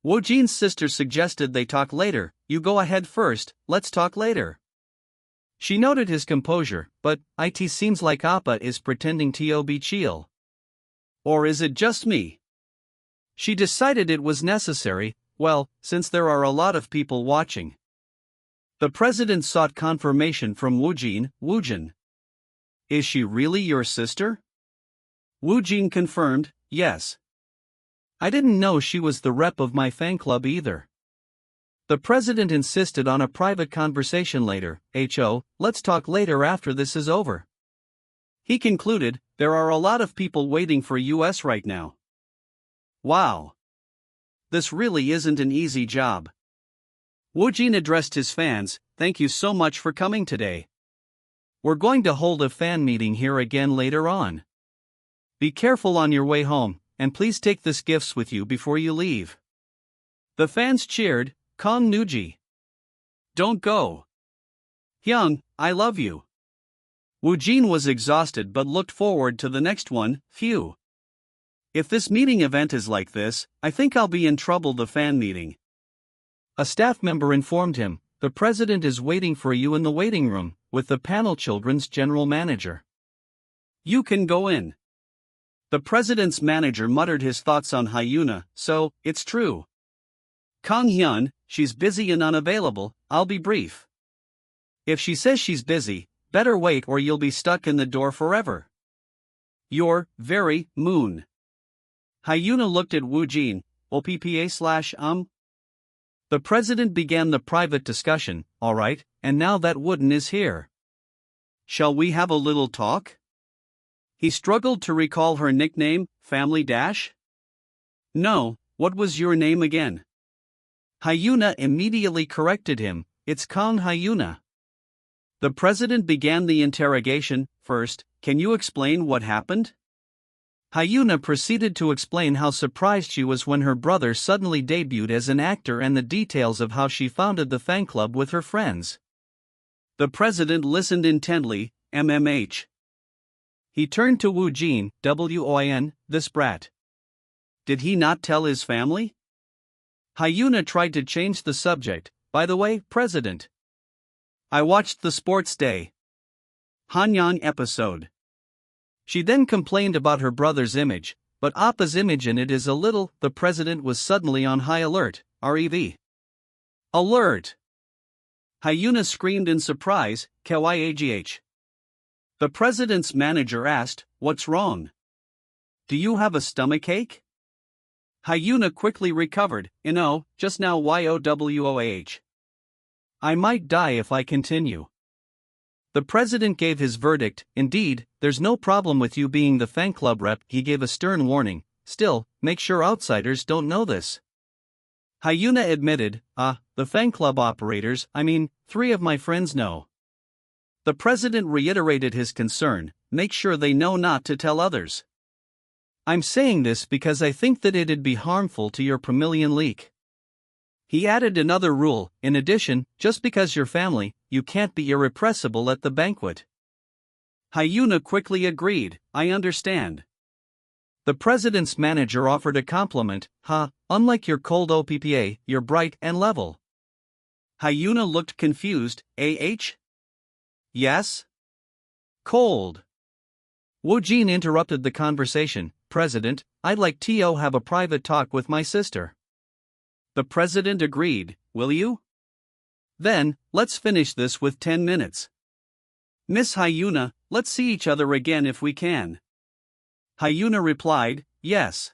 Woojin's sister suggested they talk later. You go ahead first, let's talk later. She noted his composure, but it seems like Appa is pretending to be chill. Or is it just me? She decided it was necessary, well, since there are a lot of people watching. The president sought confirmation from Woojin. Woojin. Is she really your sister? Woojin confirmed, yes. I didn't know she was the rep of my fan club either. The president insisted on a private conversation later. Let's talk later after this is over. He concluded, there are a lot of people waiting for US right now. Wow. This really isn't an easy job. Woojin addressed his fans. Thank you so much for coming today. We're going to hold a fan meeting here again later on. Be careful on your way home, and please take this gifts with you before you leave. The fans cheered. Kang Nuji. Don't go. Hyung, I love you. Woojin was exhausted but looked forward to the next one. Phew. If this meeting event is like this, I think I'll be in trouble. The fan meeting. A staff member informed him, the president is waiting for you in the waiting room, with the panel children's general manager. You can go in. The president's manager muttered his thoughts on Hyuna. So, it's true. Kang Hyun, she's busy and unavailable. I'll be brief. If she says she's busy, better wait or you'll be stuck in the door forever. You're very moon. Hyuna looked at Woojin. OPPA/. The president began the private discussion. Alright, and now that Wooden is here. Shall we have a little talk? He struggled to recall her nickname. Family Dash? No, what was your name again? Hyuna immediately corrected him. It's Kang Hyuna. The president began the interrogation. First, can you explain what happened? Hyuna proceeded to explain how surprised she was when her brother suddenly debuted as an actor and the details of how she founded the fan club with her friends. The president listened intently. MMH. He turned to Woojin. WON, this brat. Did he not tell his family? Hyuna tried to change the subject. By the way, President. I watched the Sports Day Hanyang episode. She then complained about her brother's image, but Appa's image in it is a little. The president was suddenly on high alert. REV. Alert! Hyuna screamed in surprise. KYAGH. The president's manager asked, what's wrong? Do you have a stomachache? Hyuna quickly recovered. Just now YOWOAH. I might die if I continue. The president gave his verdict. Indeed, there's no problem with you being the fan club rep. He gave a stern warning. Still, make sure outsiders don't know this. Hyuna admitted, the fan club operators, 3 of my friends know. The president reiterated his concern, make sure they know not to tell others. I'm saying this because I think that it'd be harmful to your Promillion leak. He added another rule, in addition, just because you're family, you can't be irrepressible at the banquet. Hyuna quickly agreed, I understand. The president's manager offered a compliment, unlike your cold OPPA, you're bright and level. Hyuna looked confused, Yes? Cold. Woojin interrupted the conversation, President, I'd like to have a private talk with my sister. The president agreed, will you? Then, let's finish this with 10 minutes. Miss Hyuna, let's see each other again if we can. Hyuna replied, yes.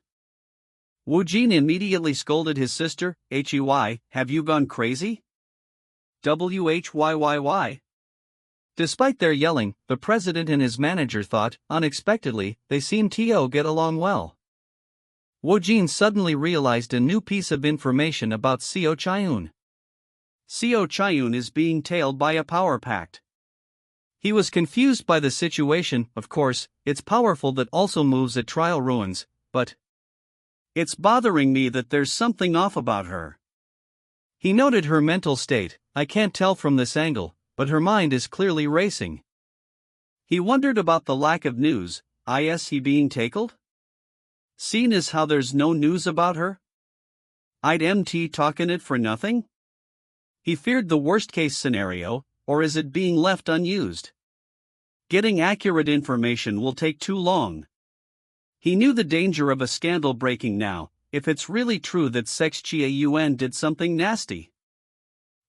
Woojin immediately scolded his sister, have you gone crazy? Whyy? Despite their yelling, the president and his manager thought, unexpectedly, they seemed to get along well. Woojin suddenly realized a new piece of information about Seo Chayun. Seo Chayun is being tailed by a power pact. He was confused by the situation. Of course, it's powerful that also moves at trial ruins, but it's bothering me that there's something off about her. He noted her mental state. I can't tell from this angle, but her mind is clearly racing. He wondered about the lack of news. Is he being tackled? Seen as how there's no news about her? I'd MT talking it for nothing? He feared the worst case scenario, or is it being left unused? Getting accurate information will take too long. He knew the danger of a scandal breaking now, if it's really true that Sex Chiaun did something nasty.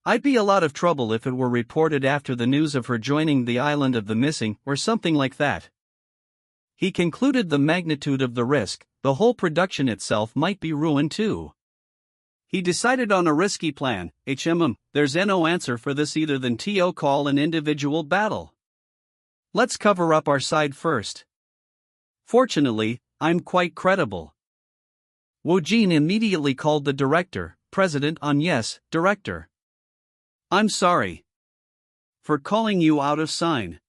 I'd be a lot of trouble if it were reported after the news of her joining the island of the missing or something like that. He concluded the magnitude of the risk, the whole production itself might be ruined too. He decided on a risky plan. There's no answer for this either than to call an individual battle. Let's cover up our side first. Fortunately, I'm quite credible. Woojin immediately called the director, president on yes, director. I'm sorry. For calling you out of sign.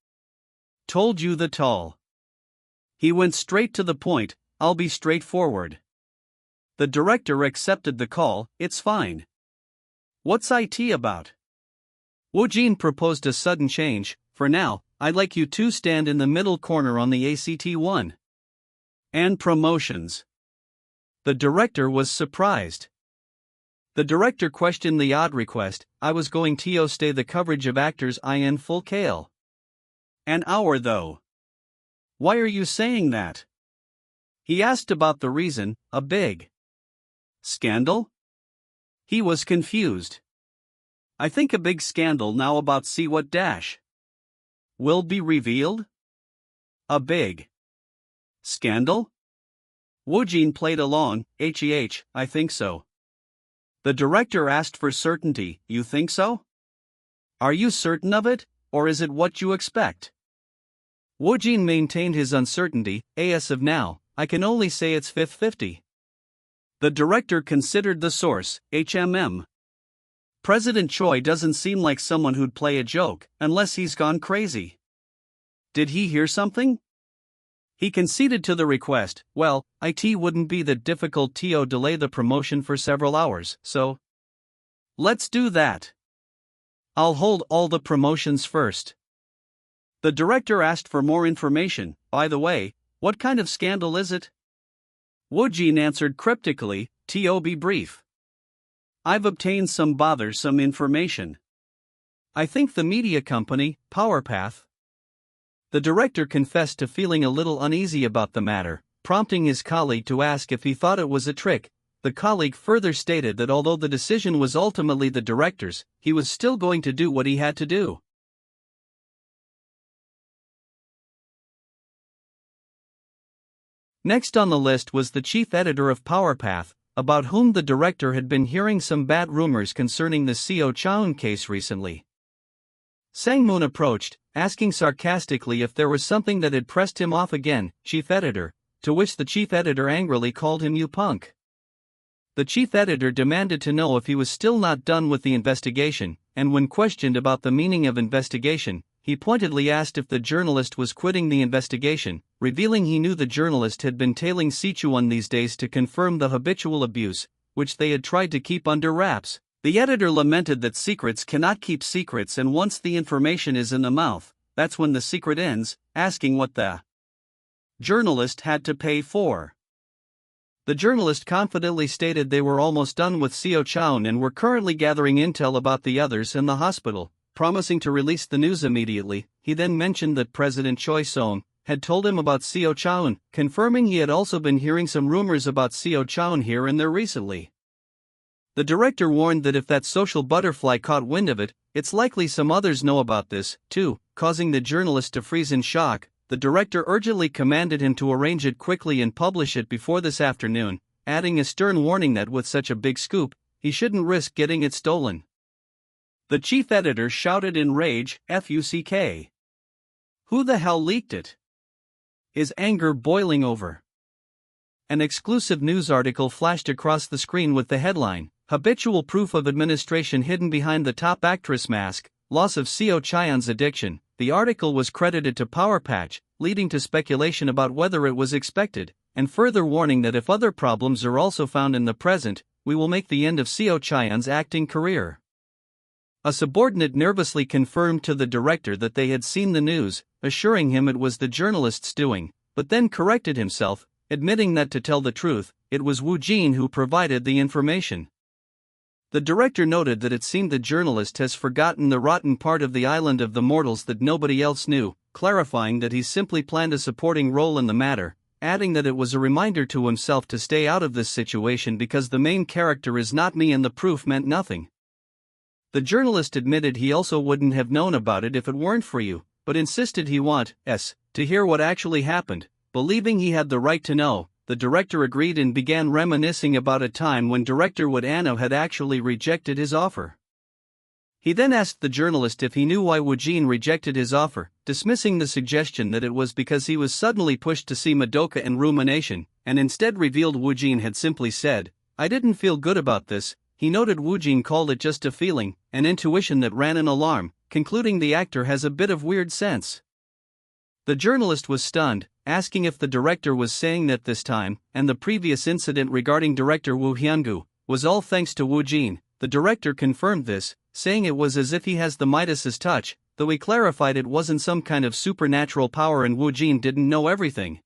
Told you the tall. He went straight to the point, I'll be straightforward. The director accepted the call, it's fine. What's IT about? Woojin proposed a sudden change, for now, I'd like you to stand in the middle corner on the ACT1. And promotions. The director was surprised. The director questioned the odd request, I was going to stay the coverage of actors in full kale. An hour though. Why are you saying that? He asked about the reason, a big scandal? He was confused. I think a big scandal now about see what dash will be revealed? A big scandal? Woojin played along, I think so. The director asked for certainty, you think so? Are you certain of it, or is it what you expect? Woojin maintained his uncertainty, as of now, I can only say it's 50-50. The director considered the source, President Choi doesn't seem like someone who'd play a joke, unless he's gone crazy. Did he hear something? He conceded to the request, well, it wouldn't be that difficult to delay the promotion for several hours, so let's do that. I'll hold all the promotions first. The director asked for more information, by the way, what kind of scandal is it? Woojin answered cryptically, to be brief. I've obtained some bothersome information. I think the media company, PowerPath. The director confessed to feeling a little uneasy about the matter, prompting his colleague to ask if he thought it was a trick. The colleague further stated that although the decision was ultimately the director's, he was still going to do what he had to do. Next on the list was the chief editor of PowerPath, about whom the director had been hearing some bad rumors concerning the Seo Chaun case recently. Sang-moon approached, asking sarcastically if there was something that had pressed him off again, chief editor, to which the chief editor angrily called him "you punk." The chief editor demanded to know if he was still not done with the investigation, and when questioned about the meaning of investigation, he pointedly asked if the journalist was quitting the investigation, revealing he knew the journalist had been tailing Sichuan these days to confirm the habitual abuse, which they had tried to keep under wraps. The editor lamented that secrets cannot keep secrets, and once the information is in the mouth, that's when the secret ends, asking what the journalist had to pay for. The journalist confidently stated they were almost done with Seo Chaun and were currently gathering intel about the others in the hospital, promising to release the news immediately. He then mentioned that President Choi Song had told him about Seo Chaun, confirming he had also been hearing some rumors about Seo Chaun here and there recently. The director warned that if that social butterfly caught wind of it, it's likely some others know about this, too, causing the journalist to freeze in shock. The director urgently commanded him to arrange it quickly and publish it before this afternoon, adding a stern warning that with such a big scoop, he shouldn't risk getting it stolen. The chief editor shouted in rage, "FUCK! Who the hell leaked it?" His anger boiling over. An exclusive news article flashed across the screen with the headline, "Habitual proof of administration hidden behind the top actress mask, loss of Seo Chaun's addiction." The article was credited to Power Patch, leading to speculation about whether it was expected, and further warning that if other problems are also found in the present, we will make the end of Seo Chaun's acting career. A subordinate nervously confirmed to the director that they had seen the news, assuring him it was the journalist's doing, but then corrected himself, admitting that to tell the truth, it was Woojin who provided the information. The director noted that it seemed the journalist has forgotten the rotten part of the island of the mortals that nobody else knew, clarifying that he simply planned a supporting role in the matter, adding that it was a reminder to himself to stay out of this situation because the main character is not me and the proof meant nothing. The journalist admitted he also wouldn't have known about it if it weren't for you, but insisted he wants to hear what actually happened, believing he had the right to know. The director agreed and began reminiscing about a time when director Wood Anno had actually rejected his offer. He then asked the journalist if he knew why Woojin rejected his offer, dismissing the suggestion that it was because he was suddenly pushed to see Madoka and Rumination, and instead revealed Woojin had simply said, "I didn't feel good about this." He noted Woojin called it just a feeling, an intuition that ran an alarm, concluding the actor has a bit of weird sense. The journalist was stunned, asking if the director was saying that this time, and the previous incident regarding director Woo Hyun-gu, was all thanks to Woojin. The director confirmed this, saying it was as if he has the Midas's touch, though he clarified it wasn't some kind of supernatural power and Woojin didn't know everything.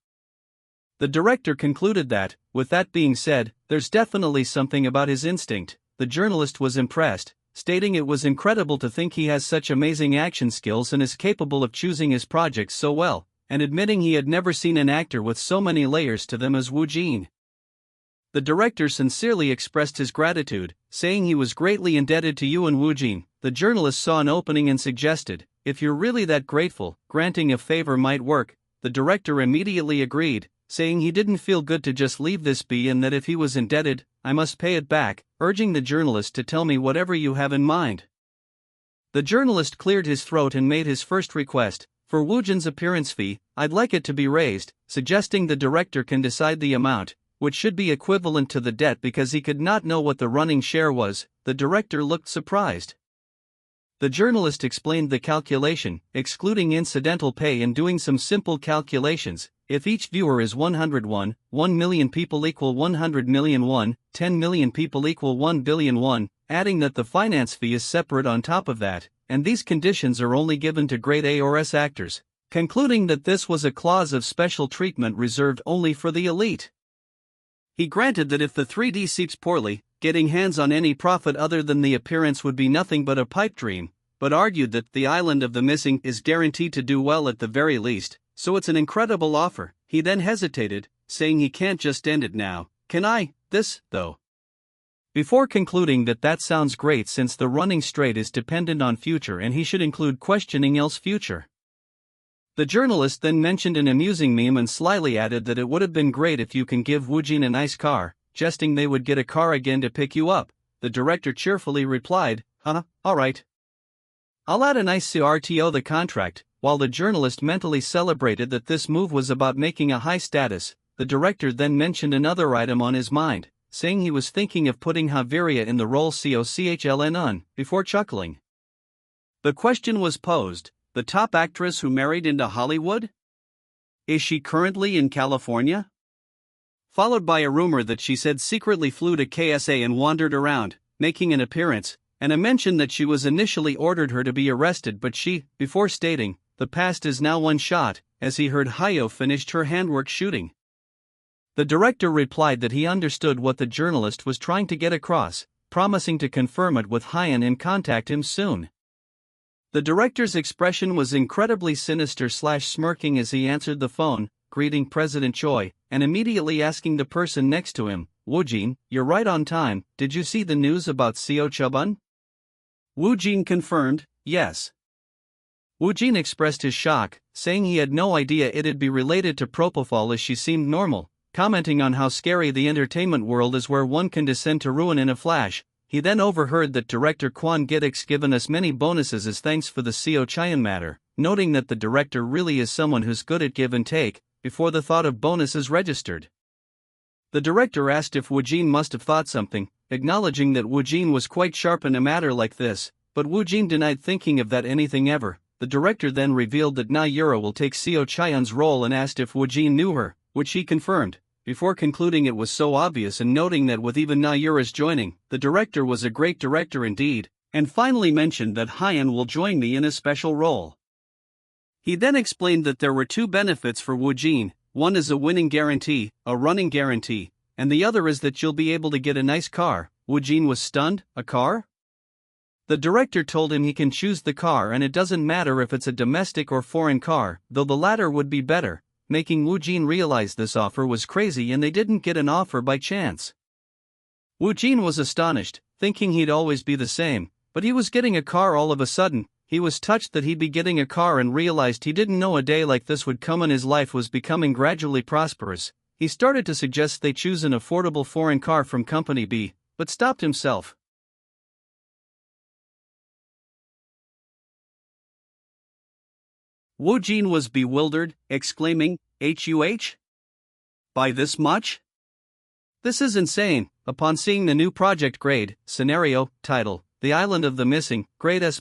The director concluded that, with that being said, there's definitely something about his instinct. The journalist was impressed, stating it was incredible to think he has such amazing action skills and is capable of choosing his projects so well, and admitting he had never seen an actor with so many layers to them as Woojin. The director sincerely expressed his gratitude, saying he was greatly indebted to you and Woojin. The journalist saw an opening and suggested, "If you're really that grateful, granting a favor might work." The director immediately agreed, saying he didn't feel good to just leave this be and that if he was indebted, I must pay it back, urging the journalist to tell me whatever you have in mind. The journalist cleared his throat and made his first request. "For Woojin's appearance fee, I'd like it to be raised," suggesting the director can decide the amount, which should be equivalent to the debt because he could not know what the running share was. The director looked surprised. The journalist explained the calculation, excluding incidental pay and doing some simple calculations. If each viewer is 101, 1 million people equal 100 million won, 10 million people equal 1 billion won, adding that the finance fee is separate on top of that, and these conditions are only given to grade A or S actors, concluding that this was a clause of special treatment reserved only for the elite. He granted that if the 3D seeps poorly, getting hands on any profit other than the appearance would be nothing but a pipe dream, but argued that the Island of the Missing is guaranteed to do well at the very least, so it's an incredible offer. He then hesitated, saying he can't just end it now. "Can I, though?" Before concluding that sounds great since the running straight is dependent on future and he should include questioning else future. The journalist then mentioned an amusing meme and slyly added that it would have been great if you can give Woojin a nice car, jesting they would get a car again to pick you up. The director cheerfully replied, alright. I'll add a nice CRTO the contract." While the journalist mentally celebrated that this move was about making a high status, the director then mentioned another item on his mind, saying he was thinking of putting Javiria in the role COCHLN before chuckling. The question was posed, the top actress who married into Hollywood? Is she currently in California? Followed by a rumor that she said secretly flew to KSA and wandered around, making an appearance, and a mention that she was initially ordered her to be arrested but she, before stating, "The past is now one shot," as he heard Hayo finished her handwork shooting. The director replied that he understood what the journalist was trying to get across, promising to confirm it with Hyan and contact him soon. The director's expression was incredibly sinister/smirking as he answered the phone, greeting President Choi, and immediately asking the person next to him, "Woojin, you're right on time, did you see the news about Seo Chubun?" Woojin confirmed, "Yes." Woojin expressed his shock, saying he had no idea it'd be related to propofol as she seemed normal, commenting on how scary the entertainment world is where one can descend to ruin in a flash. He then overheard that director Kwon Gittik's given us many bonuses as thanks for the Seo Chaeun matter, noting that the director really is someone who's good at give and take, before the thought of bonuses registered. The director asked if Woojin must have thought something, acknowledging that Woojin was quite sharp in a matter like this, but Woojin denied thinking of that anything ever. The director then revealed that Na Yura will take Seo Chaeun's role and asked if Woojin knew her, which he confirmed, before concluding it was so obvious and noting that with even Na Yura's joining, the director was a great director indeed, and finally mentioned that Hyan will join me in a special role. He then explained that there were two benefits for Woojin, one is a winning guarantee, a running guarantee, and the other is that you'll be able to get a nice car. Woojin was stunned, "A car?" The director told him he can choose the car and it doesn't matter if it's a domestic or foreign car, though the latter would be better, making Woojin realize this offer was crazy and they didn't get an offer by chance. Woojin was astonished, thinking he'd always be the same, but he was getting a car all of a sudden. He was touched that he'd be getting a car and realized he didn't know a day like this would come and his life was becoming gradually prosperous. He started to suggest they choose an affordable foreign car from Company B, but stopped himself. Woojin was bewildered, exclaiming, "HUH? By this much? This is insane." Upon seeing the new project grade, scenario, title, The Island of the Missing, grade S+,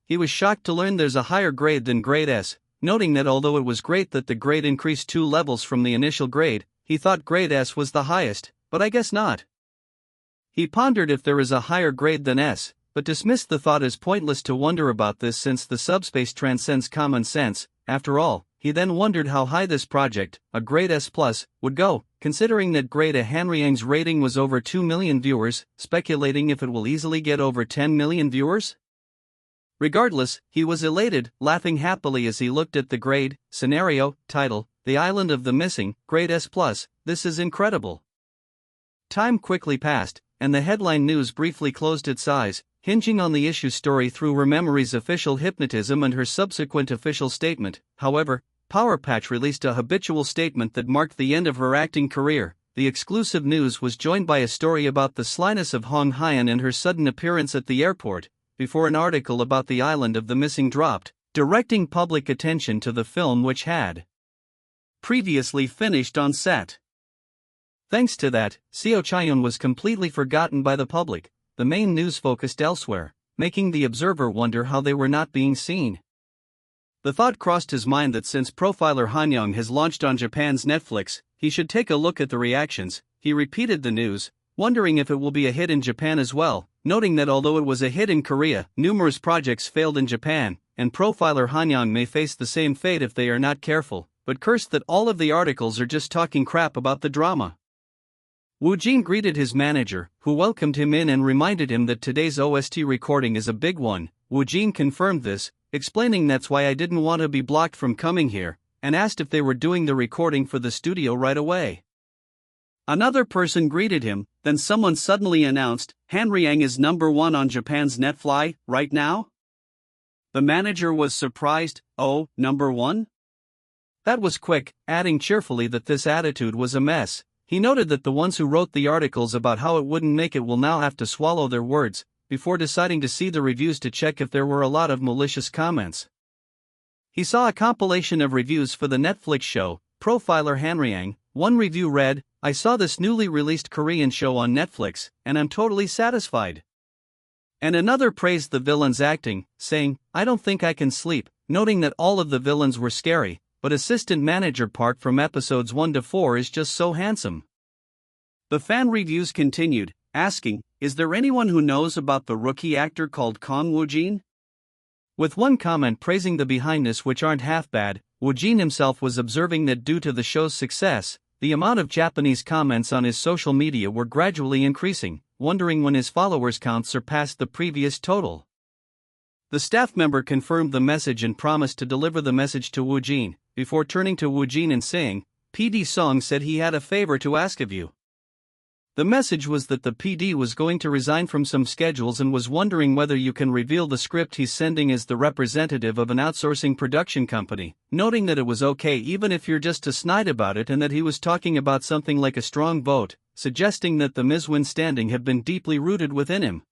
he was shocked to learn there's a higher grade than grade S, noting that although it was great that the grade increased 2 levels from the initial grade, he thought grade S was the highest, but I guess not. He pondered if there is a higher grade than S, but dismissed the thought as pointless to wonder about this since the subspace transcends common sense. After all, he then wondered how high this project, a grade S+, would go, considering that grade A Hanryang's rating was over 2 million viewers, speculating if it will easily get over 10 million viewers? Regardless, he was elated, laughing happily as he looked at the grade, scenario, title, The Island of the Missing, grade S+, this is incredible. Time quickly passed, and the headline news briefly closed its eyes, hinging on the issue story through her memory's official hypnotism and her subsequent official statement. However, Power Patch released a habitual statement that marked the end of her acting career. The exclusive news was joined by a story about the slyness of Hong Hyan and her sudden appearance at the airport, before an article about the Island of the Missing dropped, directing public attention to the film which had previously finished on set. Thanks to that, Seo Chaeun was completely forgotten by the public. The main news focused elsewhere, making the observer wonder how they were not being seen. The thought crossed his mind that since Profiler Hanyoung has launched on Japan's Netflix, he should take a look at the reactions. He repeated the news, wondering if it will be a hit in Japan as well, noting that although it was a hit in Korea, numerous projects failed in Japan, and Profiler Hanyoung may face the same fate if they are not careful, but cursed that all of the articles are just talking crap about the drama. Woojin greeted his manager, who welcomed him in and reminded him that today's OST recording is a big one. Woojin confirmed this, explaining that's why I didn't want to be blocked from coming here, and asked if they were doing the recording for the studio right away. Another person greeted him, then someone suddenly announced, "Hanryang is #1 on Japan's Netflix, right now?" The manager was surprised, "Oh, #1? That was quick," adding cheerfully that this attitude was a mess. He noted that the ones who wrote the articles about how it wouldn't make it will now have to swallow their words, before deciding to see the reviews to check if there were a lot of malicious comments. He saw a compilation of reviews for the Netflix show, Profiler Hanryang. One review read, "I saw this newly released Korean show on Netflix, and I'm totally satisfied." And another praised the villain's acting, saying, "I don't think I can sleep," noting that all of the villains were scary, but assistant manager Park from episodes 1 to 4 is just so handsome. The fan reviews continued, asking, "Is there anyone who knows about the rookie actor called Kang Woojin?" With one comment praising the behindness which aren't half bad, Woojin himself was observing that due to the show's success, the amount of Japanese comments on his social media were gradually increasing, wondering when his followers count surpassed the previous total. The staff member confirmed the message and promised to deliver the message to Woojin, before turning to Woojin and saying, "PD Song said he had a favor to ask of you." The message was that the PD was going to resign from some schedules and was wondering whether you can reveal the script he's sending as the representative of an outsourcing production company, noting that it was okay even if you're just a snide about it and that he was talking about something like a strong vote, suggesting that the Miswin standing had been deeply rooted within him.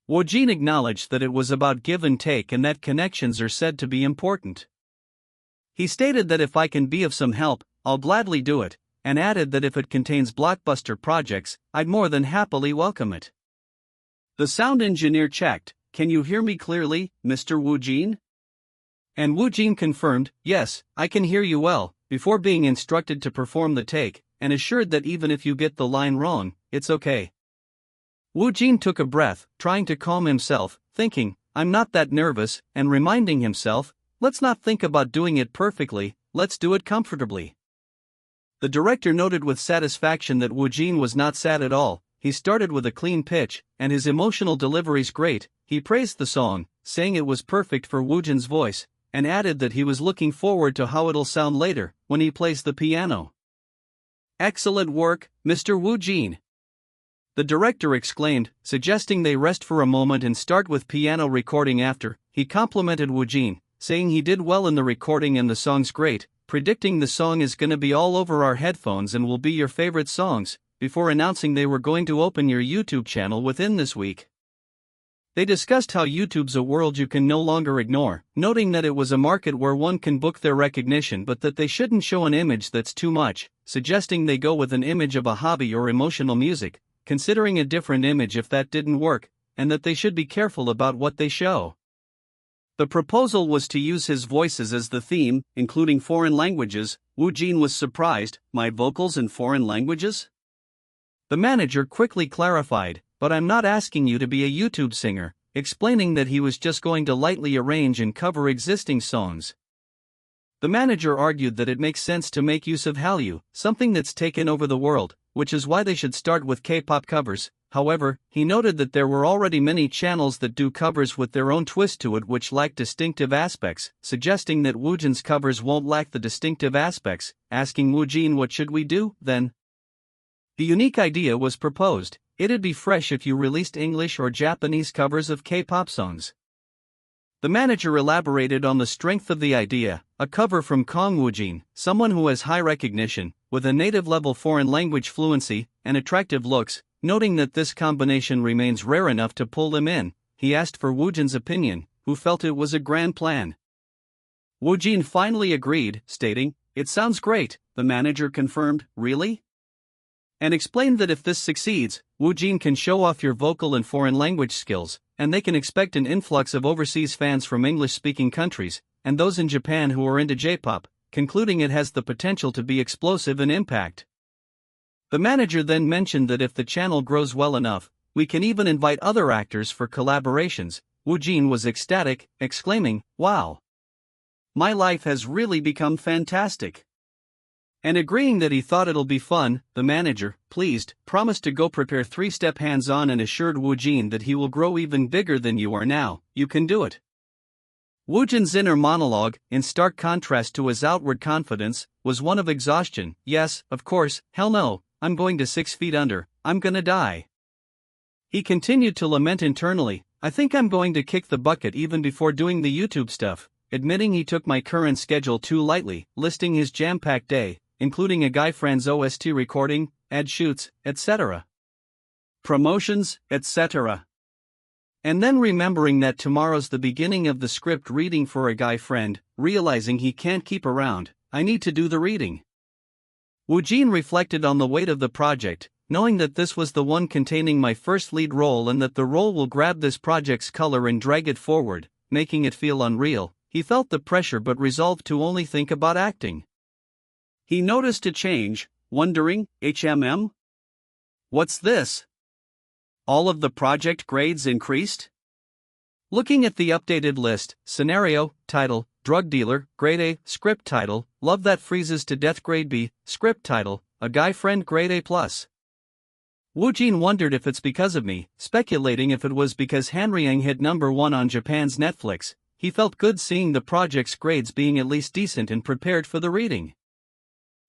Woojin acknowledged that it was about give and take and that connections are said to be important. He stated that if I can be of some help, I'll gladly do it, and added that if it contains blockbuster projects, I'd more than happily welcome it. The sound engineer checked, "Can you hear me clearly, Mr. Woojin?" And Woojin confirmed, "Yes, I can hear you well," before being instructed to perform the take, and assured that even if you get the line wrong, it's okay. Woojin took a breath, trying to calm himself, thinking, "I'm not that nervous," and reminding himself, "Let's not think about doing it perfectly, let's do it comfortably." The director noted with satisfaction that Woojin was not sad at all. He started with a clean pitch, and his emotional delivery's great. He praised the song, saying it was perfect for Woojin's voice, and added that he was looking forward to how it'll sound later, when he plays the piano. "Excellent work, Mr. Woojin," the director exclaimed, suggesting they rest for a moment and start with piano recording after. He complimented Woojin, saying he did well in the recording and the song's great, predicting the song is gonna be all over our headphones and will be your favorite songs, before announcing they were going to open your YouTube channel within this week. They discussed how YouTube's a world you can no longer ignore, noting that it was a market where one can book their recognition but that they shouldn't show an image that's too much, suggesting they go with an image of a hobby or emotional music, considering a different image if that didn't work, and that they should be careful about what they show. The proposal was to use his voices as the theme, including foreign languages. Woojin was surprised, "My vocals in foreign languages?" The manager quickly clarified, "But I'm not asking you to be a YouTube singer," explaining that he was just going to lightly arrange and cover existing songs. The manager argued that it makes sense to make use of Hallyu, something that's taken over the world, which is why they should start with K-pop covers. However, he noted that there were already many channels that do covers with their own twist to it which lack distinctive aspects, suggesting that Woojin's covers won't lack the distinctive aspects, asking Woojin, "What should we do, then?" The unique idea was proposed. It'd be fresh if you released English or Japanese covers of K-pop songs. The manager elaborated on the strength of the idea, a cover from Kang Woojin, someone who has high recognition, with a native-level foreign language fluency, and attractive looks. Noting that this combination remains rare enough to pull them in, he asked for Woojin's opinion, who felt it was a grand plan. Woojin finally agreed, stating, "It sounds great." The manager confirmed, "Really?" and explained that if this succeeds, Woojin can show off your vocal and foreign language skills, and they can expect an influx of overseas fans from English-speaking countries, and those in Japan who are into J-pop, concluding it has the potential to be explosive in impact. The manager then mentioned that if the channel grows well enough, we can even invite other actors for collaborations. Woojin was ecstatic, exclaiming, "Wow! My life has really become fantastic." And agreeing that he thought it'll be fun, the manager, pleased, promised to go prepare 3-step hands-on and assured Woojin that he will grow even bigger than you are now. "You can do it." Woojin's inner monologue, in stark contrast to his outward confidence, was one of exhaustion. "Yes, of course, hell no. I'm going to 6 feet under, I'm gonna die." He continued to lament internally, "I think I'm going to kick the bucket even before doing the YouTube stuff," admitting he took my current schedule too lightly, listing his jam-packed day, including a guy friend's OST recording, ad shoots, etc. Promotions, etc. And then remembering that tomorrow's the beginning of the script reading for a guy friend, realizing he can't keep around, I need to do the reading. Woojin reflected on the weight of the project, knowing that this was the one containing my first lead role and that the role will grab this project's color and drag it forward, making it feel unreal. He felt the pressure but resolved to only think about acting. He noticed a change, wondering, What's this? All of the project grades increased? Looking at the updated list, scenario, title, drug dealer, grade A, script title, love that freezes to death grade B, script title, a guy friend grade A+. Woojin wondered if it's because of me, speculating if it was because Hanryang hit #1 on Japan's Netflix. He felt good seeing the project's grades being at least decent and prepared for the reading.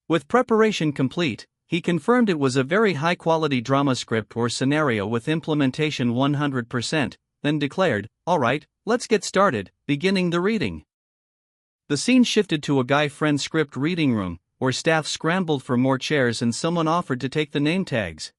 With preparation complete, he confirmed it was a very high-quality drama script or scenario with implementation 100%, then declared, "Alright, let's get started," beginning the reading. The scene shifted to a guy friend script reading room, where staff scrambled for more chairs and someone offered to take the name tags.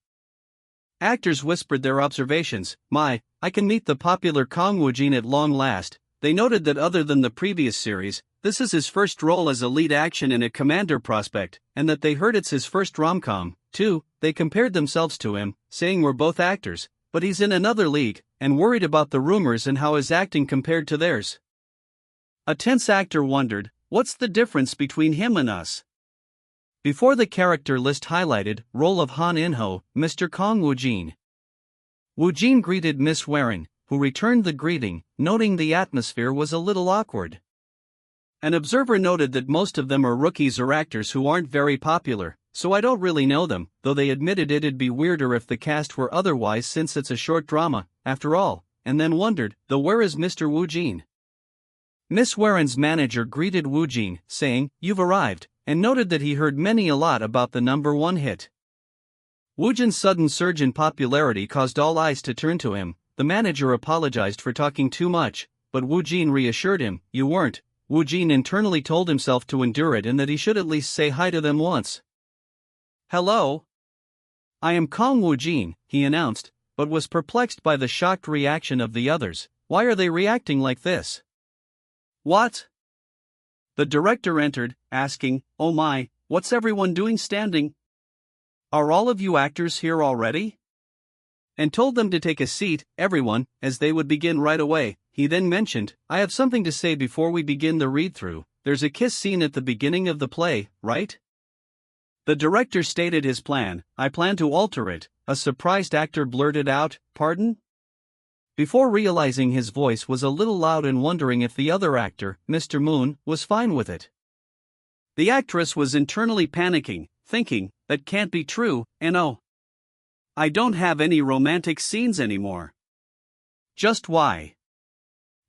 Actors whispered their observations. I can meet the popular Kang Woojin at long last." They noted that other than the previous series, this is his first role as a lead action in a commander prospect, and that they heard it's his first rom-com, too. They compared themselves to him, saying we're both actors, but he's in another league, and worried about the rumors and how his acting compared to theirs. A tense actor wondered, what's the difference between him and us? Before the character list highlighted, role of Han In-ho, Mr. Kang Woojin. Woojin greeted Miss Warren, who returned the greeting, noting the atmosphere was a little awkward. An observer noted that most of them are rookies or actors who aren't very popular, so I don't really know them, though they admitted it'd be weirder if the cast were otherwise since it's a short drama, after all, and then wondered, though where is Mr. Woojin? Miss Warren's manager greeted Woojin, saying, "You've arrived," and noted that he heard a lot about the #1 hit. Woojin's sudden surge in popularity caused all eyes to turn to him. The manager apologized for talking too much, but Woojin reassured him, "You weren't." Woojin internally told himself to endure it and that he should at least say hi to them once. "Hello. I am Kang Woojin," he announced, but was perplexed by the shocked reaction of the others. Why are they reacting like this? What? The director entered, asking, "Oh my, what's everyone doing standing? Are all of you actors here already?" And told them to take a seat, everyone, as they would begin right away. He then mentioned, "I have something to say before we begin the read-through. There's a kiss scene at the beginning of the play, right?" The director stated his plan. "I plan to alter it." A surprised actor blurted out, "Pardon?" Before realizing his voice was a little loud and wondering if the other actor, Mr. Moon, was fine with it. The actress was internally panicking, thinking, that can't be true, and oh, I don't have any romantic scenes anymore. Just why?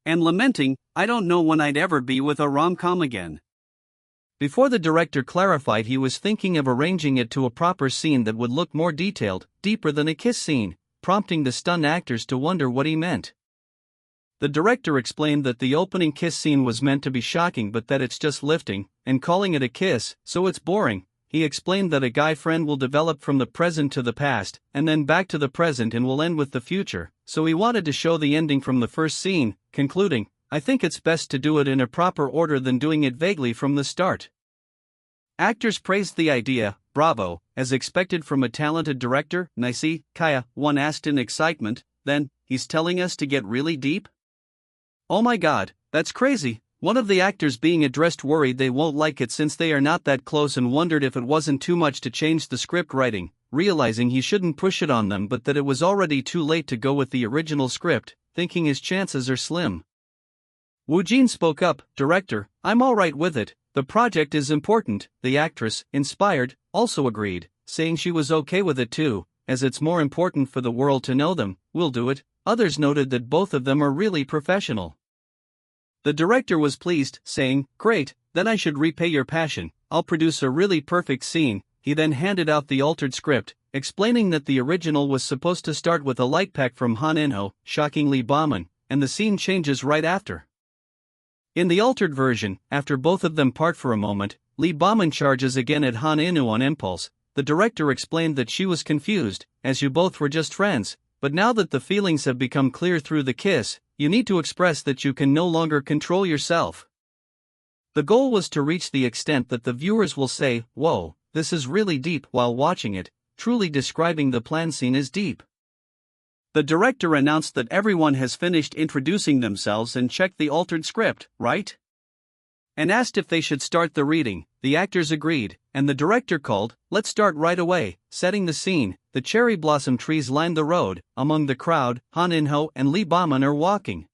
And lamenting, I don't know when I'd ever be with a rom-com again. Before the director clarified, he was thinking of arranging it to a proper scene that would look more detailed, deeper than a kiss scene, prompting the stunned actors to wonder what he meant. The director explained that the opening kiss scene was meant to be shocking but that it's just lifting, and calling it a kiss, so it's boring. He explained that a guy friend will develop from the present to the past, and then back to the present and will end with the future, so he wanted to show the ending from the first scene, concluding, "I think it's best to do it in a proper order than doing it vaguely from the start." Actors praised the idea. "Bravo," as expected from a talented director. "Nicey, Kaya," one asked in excitement. "Then, he's telling us to get really deep? Oh my god, that's crazy." One of the actors being addressed worried they won't like it since they are not that close and wondered if it wasn't too much to change the script writing, realizing he shouldn't push it on them but that it was already too late to go with the original script, thinking his chances are slim. Woojin spoke up, "Director, I'm alright with it, the project is important." The actress, inspired, also agreed, saying she was okay with it too, as it's more important for the world to know them. "We'll do it." Others noted that both of them are really professional. The director was pleased, saying, "Great, then I should repay your passion, I'll produce a really perfect scene." He then handed out the altered script, explaining that the original was supposed to start with a light pack from Han In-ho, shockingly bombing, and the scene changes right after. In the altered version, after both of them part for a moment, Lee Bauman charges again at Han In-woo on impulse. The director explained that she was confused, as you both were just friends, but now that the feelings have become clear through the kiss, you need to express that you can no longer control yourself. The goal was to reach the extent that the viewers will say, "Whoa, this is really deep," while watching it, truly describing the planned scene as deep. The director announced that everyone has finished introducing themselves and checked the altered script, right? And asked if they should start the reading. The actors agreed, and the director called, "Let's start right away." Setting the scene, the cherry blossom trees line the road. Among the crowd, Han In-woo and Lee Bauman are walking.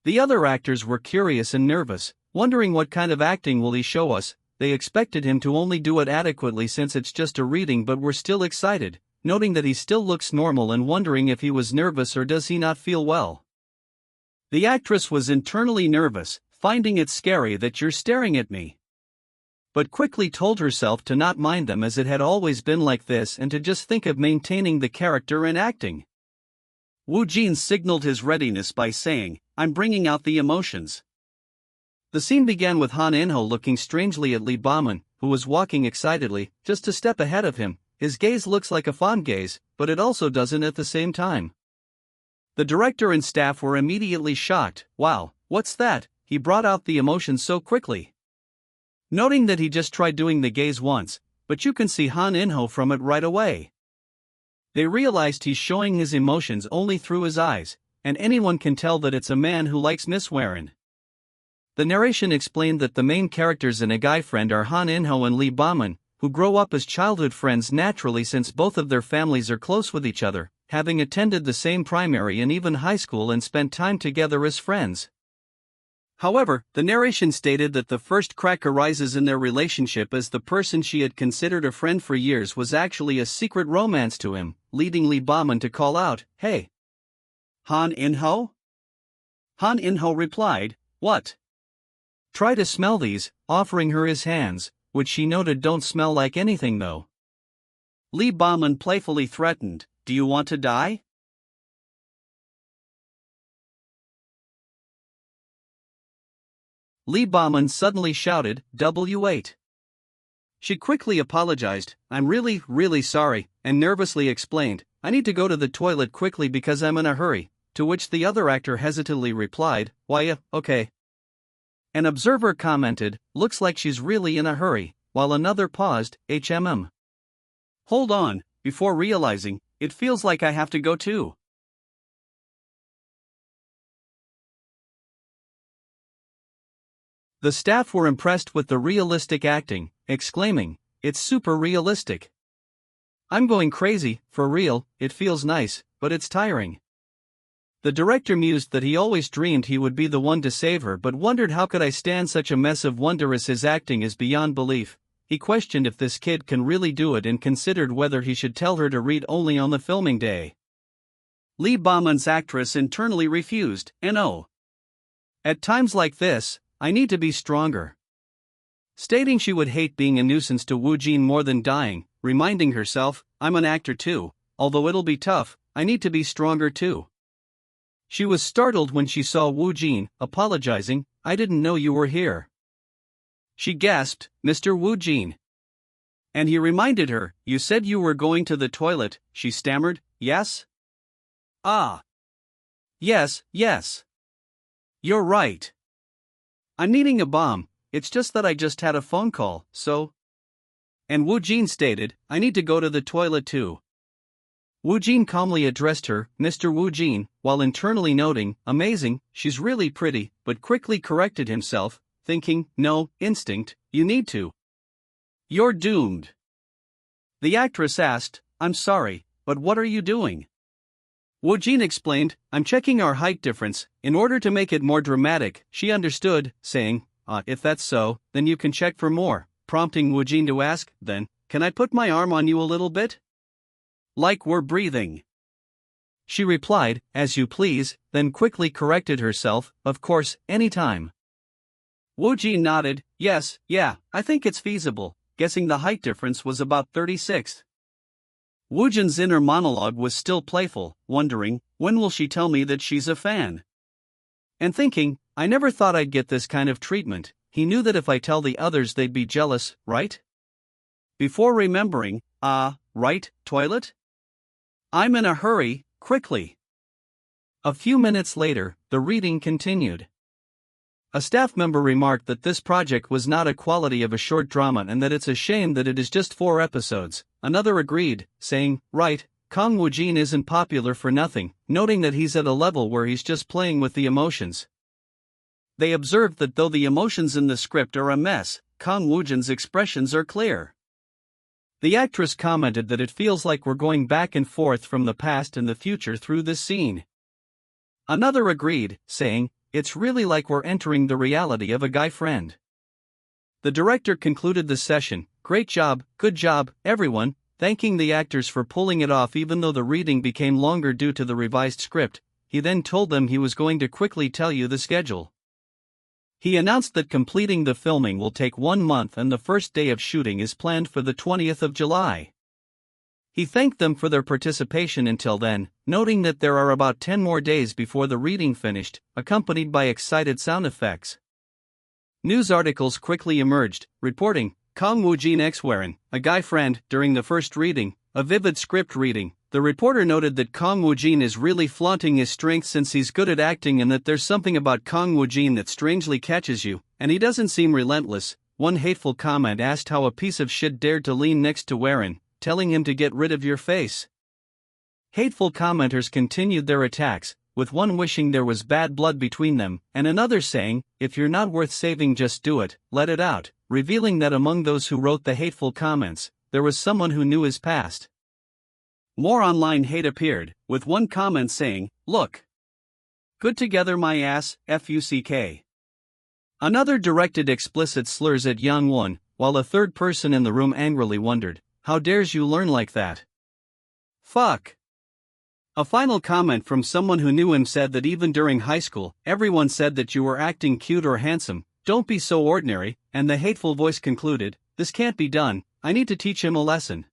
The other actors were curious and nervous, wondering what kind of acting will he show us. They expected him to only do it adequately since it's just a reading, but were still excited, noting that he still looks normal and wondering if he was nervous or does he not feel well. The actress was internally nervous, finding it scary that you're staring at me, but quickly told herself to not mind them as it had always been like this and to just think of maintaining the character and acting. Woojin signaled his readiness by saying, "I'm bringing out the emotions." The scene began with Han In-woo looking strangely at Lee Bauman, who was walking excitedly, just a step ahead of him. His gaze looks like a fond gaze, but it also doesn't at the same time. The director and staff were immediately shocked. "Wow, what's that? He brought out the emotions so quickly." Noting that he just tried doing the gaze once, but you can see Han In-woo from it right away. They realized he's showing his emotions only through his eyes, and anyone can tell that it's a man who likes Miss Warren. The narration explained that the main characters and a guy friend are Han In-woo and Lee Bauman, who grow up as childhood friends naturally since both of their families are close with each other, having attended the same primary and even high school and spent time together as friends. However, the narration stated that the first crack arises in their relationship as the person she had considered a friend for years was actually a secret romance to him, leading Lee Bauman to call out, "Hey! Han In-woo?" Han In-woo replied, "What? Try to smell these," offering her his hands, which she noted don't smell like anything though. Lee Bauman playfully threatened, "Do you want to die?" Lee Bauman suddenly shouted, "W8." She quickly apologized, "I'm really sorry," and nervously explained, "I need to go to the toilet quickly because I'm in a hurry," to which the other actor hesitantly replied, "Why, okay." An observer commented, "Looks like she's really in a hurry," while another paused, "Hold on," before realizing, "It feels like I have to go too." The staff were impressed with the realistic acting, exclaiming, "It's super realistic. I'm going crazy, for real, it feels nice, but it's tiring." The director mused that he always dreamed he would be the one to save her but wondered how could I stand such a mess of wondrous. His acting is beyond belief. He questioned if this kid can really do it and considered whether he should tell her to read only on the filming day. Lee Bauman's actress internally refused, "No. At times like this, I need to be stronger." Stating she would hate being a nuisance to Woojin more than dying, reminding herself, "I'm an actor too, although it'll be tough, I need to be stronger too." She was startled when she saw Woojin, apologizing, "I didn't know you were here." She gasped, "Mr. Woojin." And he reminded her, "You said you were going to the toilet," she stammered, "Yes?" "Ah. Yes. You're right. I'm needing a bomb, it's just that I just had a phone call, so." And Woojin stated, "I need to go to the toilet too." Woojin calmly addressed her, "Mr. Woojin," while internally noting, "Amazing, she's really pretty," but quickly corrected himself, thinking, "No, instinct, you need to. You're doomed." The actress asked, "I'm sorry, but what are you doing?" Woojin explained, "I'm checking our height difference, in order to make it more dramatic." She understood, saying, If that's so, then you can check for more," prompting Woojin to ask, "Then, can I put my arm on you a little bit? Like we're breathing?" She replied, "As you please," then quickly corrected herself, "Of course, anytime." Woojin nodded, "Yes, yeah, I think it's feasible," guessing the height difference was about 36. Woojin's inner monologue was still playful, wondering, when will she tell me that she's a fan? And thinking, I never thought I'd get this kind of treatment, he knew that if I tell the others they'd be jealous, right? Before remembering, right, toilet? I'm in a hurry, quickly. A few minutes later, the reading continued. A staff member remarked that this project was not a quality of a short drama and that it's a shame that it is just 4 episodes. Another agreed, saying, right, Kang Woojin isn't popular for nothing, noting that he's at a level where he's just playing with the emotions. They observed that though the emotions in the script are a mess, Kang Woojin's expressions are clear. The actress commented that it feels like we're going back and forth from the past and the future through this scene. Another agreed, saying, it's really like we're entering the reality of a guy friend. The director concluded the session, great job, good job, everyone, thanking the actors for pulling it off even though the reading became longer due to the revised script. He then told them he was going to quickly tell you the schedule. He announced that completing the filming will take 1 month and the first day of shooting is planned for the 20th of July. He thanked them for their participation until then, noting that there are about 10 more days before the reading finished, accompanied by excited sound effects. News articles quickly emerged, reporting, Kang Woojin ex Warren, a guy friend, during the first reading, a vivid script reading. The reporter noted that Kang Woojin is really flaunting his strength since he's good at acting and that there's something about Kang Woojin that strangely catches you, and he doesn't seem relentless. One hateful comment asked how a piece of shit dared to lean next to Warren, telling him to get rid of your face. Hateful commenters continued their attacks, with one wishing there was bad blood between them, and another saying, if you're not worth saving just do it, let it out, revealing that among those who wrote the hateful comments, there was someone who knew his past. More online hate appeared, with one comment saying, look. Good together my ass, fuck. Another directed explicit slurs at Young Won, while a third person in the room angrily wondered, how dares you learn like that? Fuck. A final comment from someone who knew him said that even during high school, everyone said that you were acting cute or handsome, don't be so ordinary, and the hateful voice concluded, this can't be done, I need to teach him a lesson.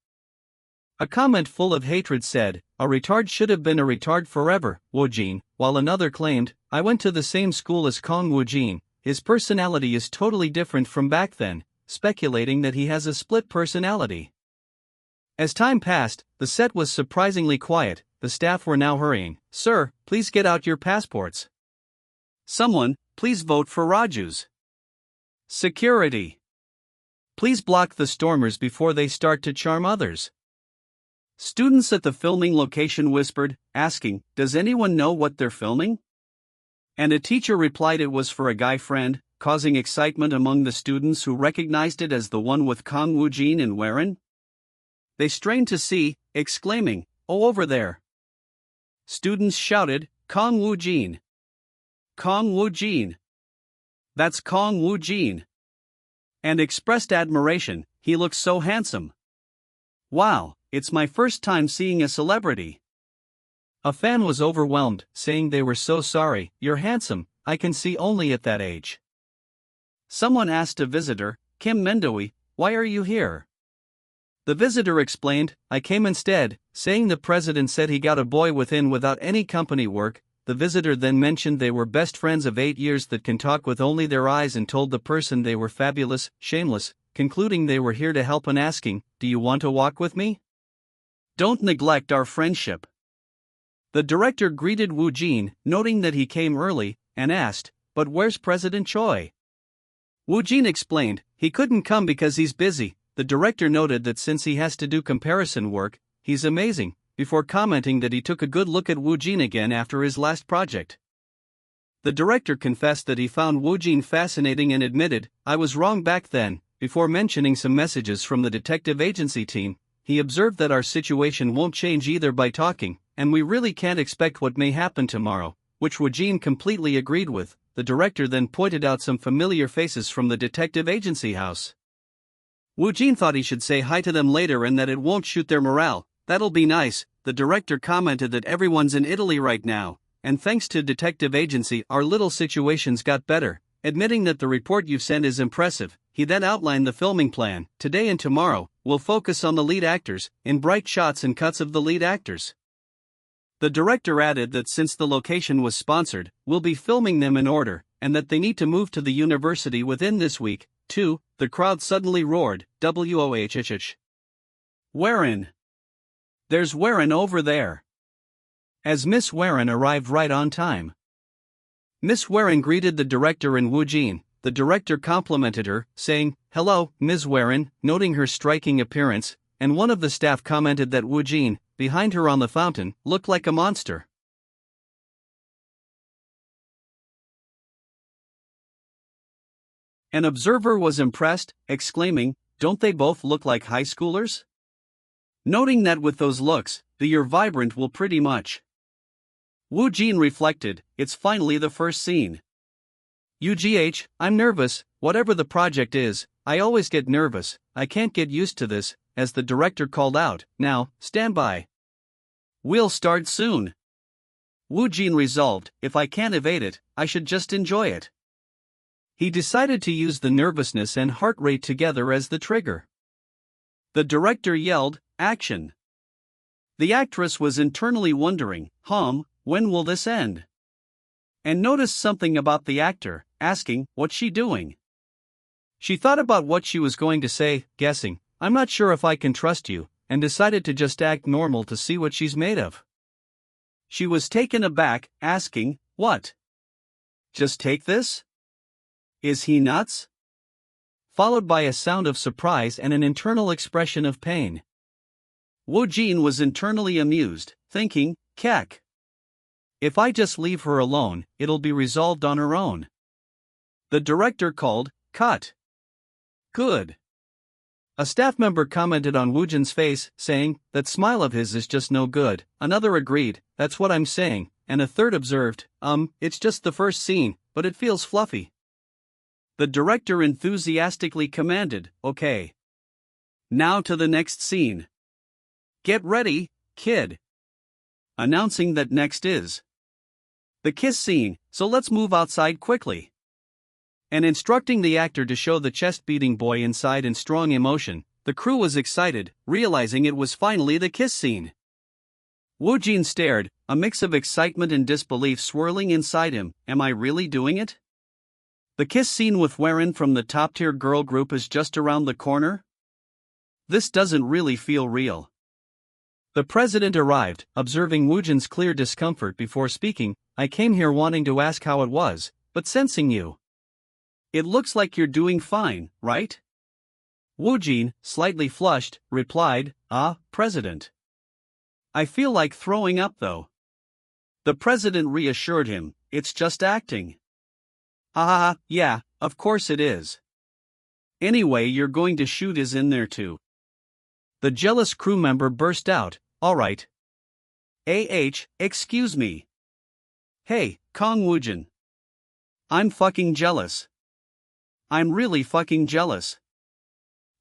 A comment full of hatred said, a retard should have been a retard forever, Woojin, while another claimed, I went to the same school as Kang Woojin, his personality is totally different from back then, speculating that he has a split personality. As time passed, the set was surprisingly quiet, the staff were now hurrying, sir, please get out your passports. Someone, please vote for Raju's. Security. Please block the stormers before they start to charm others. Students at the filming location whispered, asking, does anyone know what they're filming? And a teacher replied it was for a guy friend, causing excitement among the students who recognized it as the one with Kang Woojin and Warren. They strained to see, exclaiming, oh over there. Students shouted, Kang Woojin. Kang Woojin. That's Kang Woojin. And expressed admiration, he looks so handsome. Wow, it's my first time seeing a celebrity. A fan was overwhelmed, saying they were so sorry, you're handsome, I can see only at that age. Someone asked a visitor, Kim Mendowi, why are you here? The visitor explained, I came instead, saying the president said he got a boy within without any company work. The visitor then mentioned they were best friends of 8 years that can talk with only their eyes and told the person they were fabulous, shameless, concluding they were here to help and asking, do you want to walk with me? Don't neglect our friendship. The director greeted Woojin, noting that he came early, and asked, but where's President Choi? Woojin explained, he couldn't come because he's busy. The director noted that since he has to do comparison work, he's amazing, before commenting that he took a good look at Woojin again after his last project. The director confessed that he found Woojin fascinating and admitted, I was wrong back then. Before mentioning some messages from the detective agency team, he observed that our situation won't change either by talking, and we really can't expect what may happen tomorrow, which Woojin completely agreed with. The director then pointed out some familiar faces from the detective agency house. Woojin thought he should say hi to them later and that it won't shoot their morale. That'll be nice. The director commented that everyone's in Italy right now, and thanks to detective agency our little situations got better, admitting that the report you've sent is impressive. He then outlined the filming plan. Today and tomorrow, we'll focus on the lead actors, in bright shots and cuts of the lead actors. The director added that since the location was sponsored, we'll be filming them in order, and that they need to move to the university within this week, too. The crowd suddenly roared, "WOHHH. Warren! There's Warren over there!" As Miss Warren arrived right on time. Miss Warren greeted the director and Woojin. The director complimented her, saying, "Hello, Ms. Warren," noting her striking appearance, and one of the staff commented that Woojin, behind her on the fountain, looked like a monster. An observer was impressed, exclaiming, "Don't they both look like high schoolers?" Noting that with those looks, the year vibrant will pretty much. Woojin reflected, "It's finally the first scene. UGH, I'm nervous, whatever the project is, I always get nervous, I can't get used to this," as the director called out, "Now, stand by. We'll start soon." Woojin resolved, if I can't evade it, I should just enjoy it. He decided to use the nervousness and heart rate together as the trigger. The director yelled, "Action!" The actress was internally wondering, when will this end? And noticed something about the actor, asking, what's she doing? She thought about what she was going to say, guessing, I'm not sure if I can trust you, and decided to just act normal to see what she's made of. She was taken aback, asking, what? Just take this? Is he nuts? Followed by a sound of surprise and an internal expression of pain. Woojin was internally amused, thinking, Kek. If I just leave her alone, it'll be resolved on her own. The director called, cut. Good. A staff member commented on Woojin's face, saying, that smile of his is just no good. Another agreed, that's what I'm saying, and a third observed, it's just the first scene, but it feels fluffy. The director enthusiastically commanded, okay. Now to the next scene. Get ready, kid. Announcing that next is the kiss scene, so let's move outside quickly. And instructing the actor to show the chest-beating boy inside in strong emotion, the crew was excited, realizing it was finally the kiss scene. Woojin stared, a mix of excitement and disbelief swirling inside him. Am I really doing it? The kiss scene with Warren from the top-tier girl group is just around the corner? This doesn't really feel real. The president arrived, observing Woojin's clear discomfort before speaking. I came here wanting to ask how it was, but sensing you. It looks like you're doing fine, right? Woojin, slightly flushed, replied, President. I feel like throwing up though. The president reassured him, it's just acting. Yeah, of course it is. Anyway, you're going to shoot is in there too. The jealous crew member burst out, alright. Excuse me. Hey, Kang Woojin. I'm fucking jealous. I'm really fucking jealous.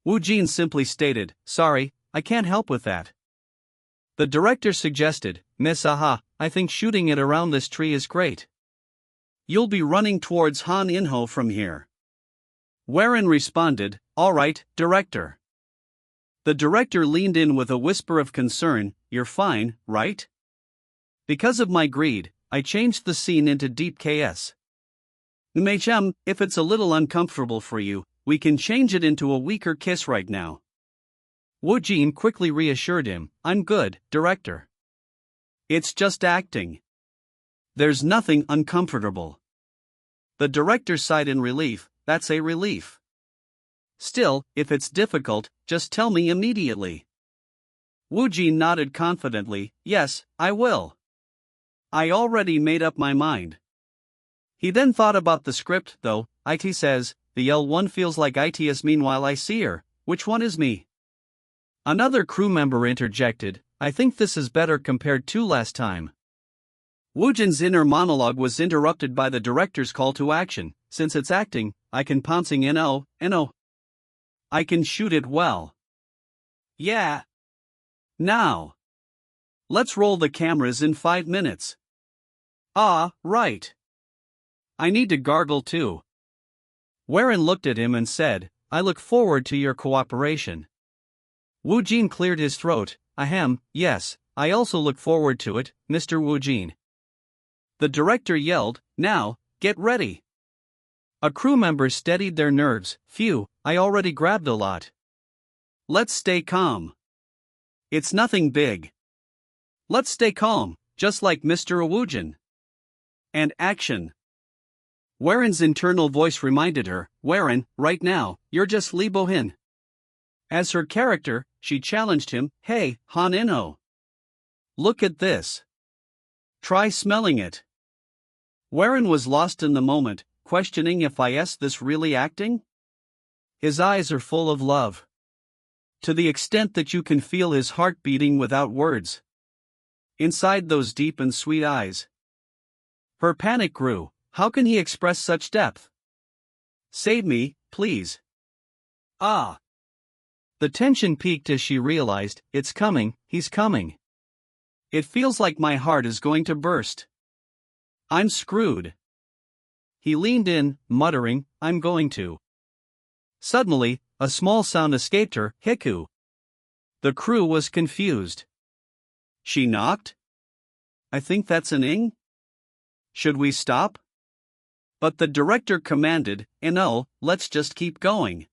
Woojin simply stated, sorry, I can't help with that. The director suggested, Miss I think shooting it around this tree is great. You'll be running towards Han Inho from here. Warren responded, alright, director. The director leaned in with a whisper of concern, you're fine, right? Because of my greed, I changed the scene into deep KS. Mecham, if it's a little uncomfortable for you, we can change it into a weaker kiss right now. Woojin quickly reassured him, I'm good, director. It's just acting. There's nothing uncomfortable. The director sighed in relief, that's a relief. Still, if it's difficult, just tell me immediately. Woojin nodded confidently, yes, I will. I already made up my mind. He then thought about the script, though. IT says, the L1 feels like ITS meanwhile I see her, which one is me? Another crew member interjected, I think this is better compared to last time. Woojin's inner monologue was interrupted by the director's call to action, since it's acting, I can pouncing no. I can shoot it well. Yeah. Now. Let's roll the cameras in 5 minutes. Right. I need to gargle too. Warren looked at him and said, I look forward to your cooperation. Woojin cleared his throat, ahem, yes, I also look forward to it, Mr. Woojin. The director yelled, now, get ready. A crew member steadied their nerves. Phew, I already grabbed a lot. Let's stay calm. It's nothing big. Let's stay calm, just like Mr. Woojin. And action. Waren's internal voice reminded her, Waren, right now, you're just Lee Bo-hin. As her character, she challenged him, hey, Han In-ho. Look at this. Try smelling it. Waren was lost in the moment, questioning if this really acting? His eyes are full of love. To the extent that you can feel his heart beating without words. Inside those deep and sweet eyes. Her panic grew. How can he express such depth? Save me, please. Ah. The tension peaked as she realized, it's coming, he's coming. It feels like my heart is going to burst. I'm screwed. He leaned in, muttering, I'm going to. Suddenly, a small sound escaped her, Hiku. The crew was confused. She knocked? I think that's an ing? Should we stop? But the director commanded, no, let's just keep going.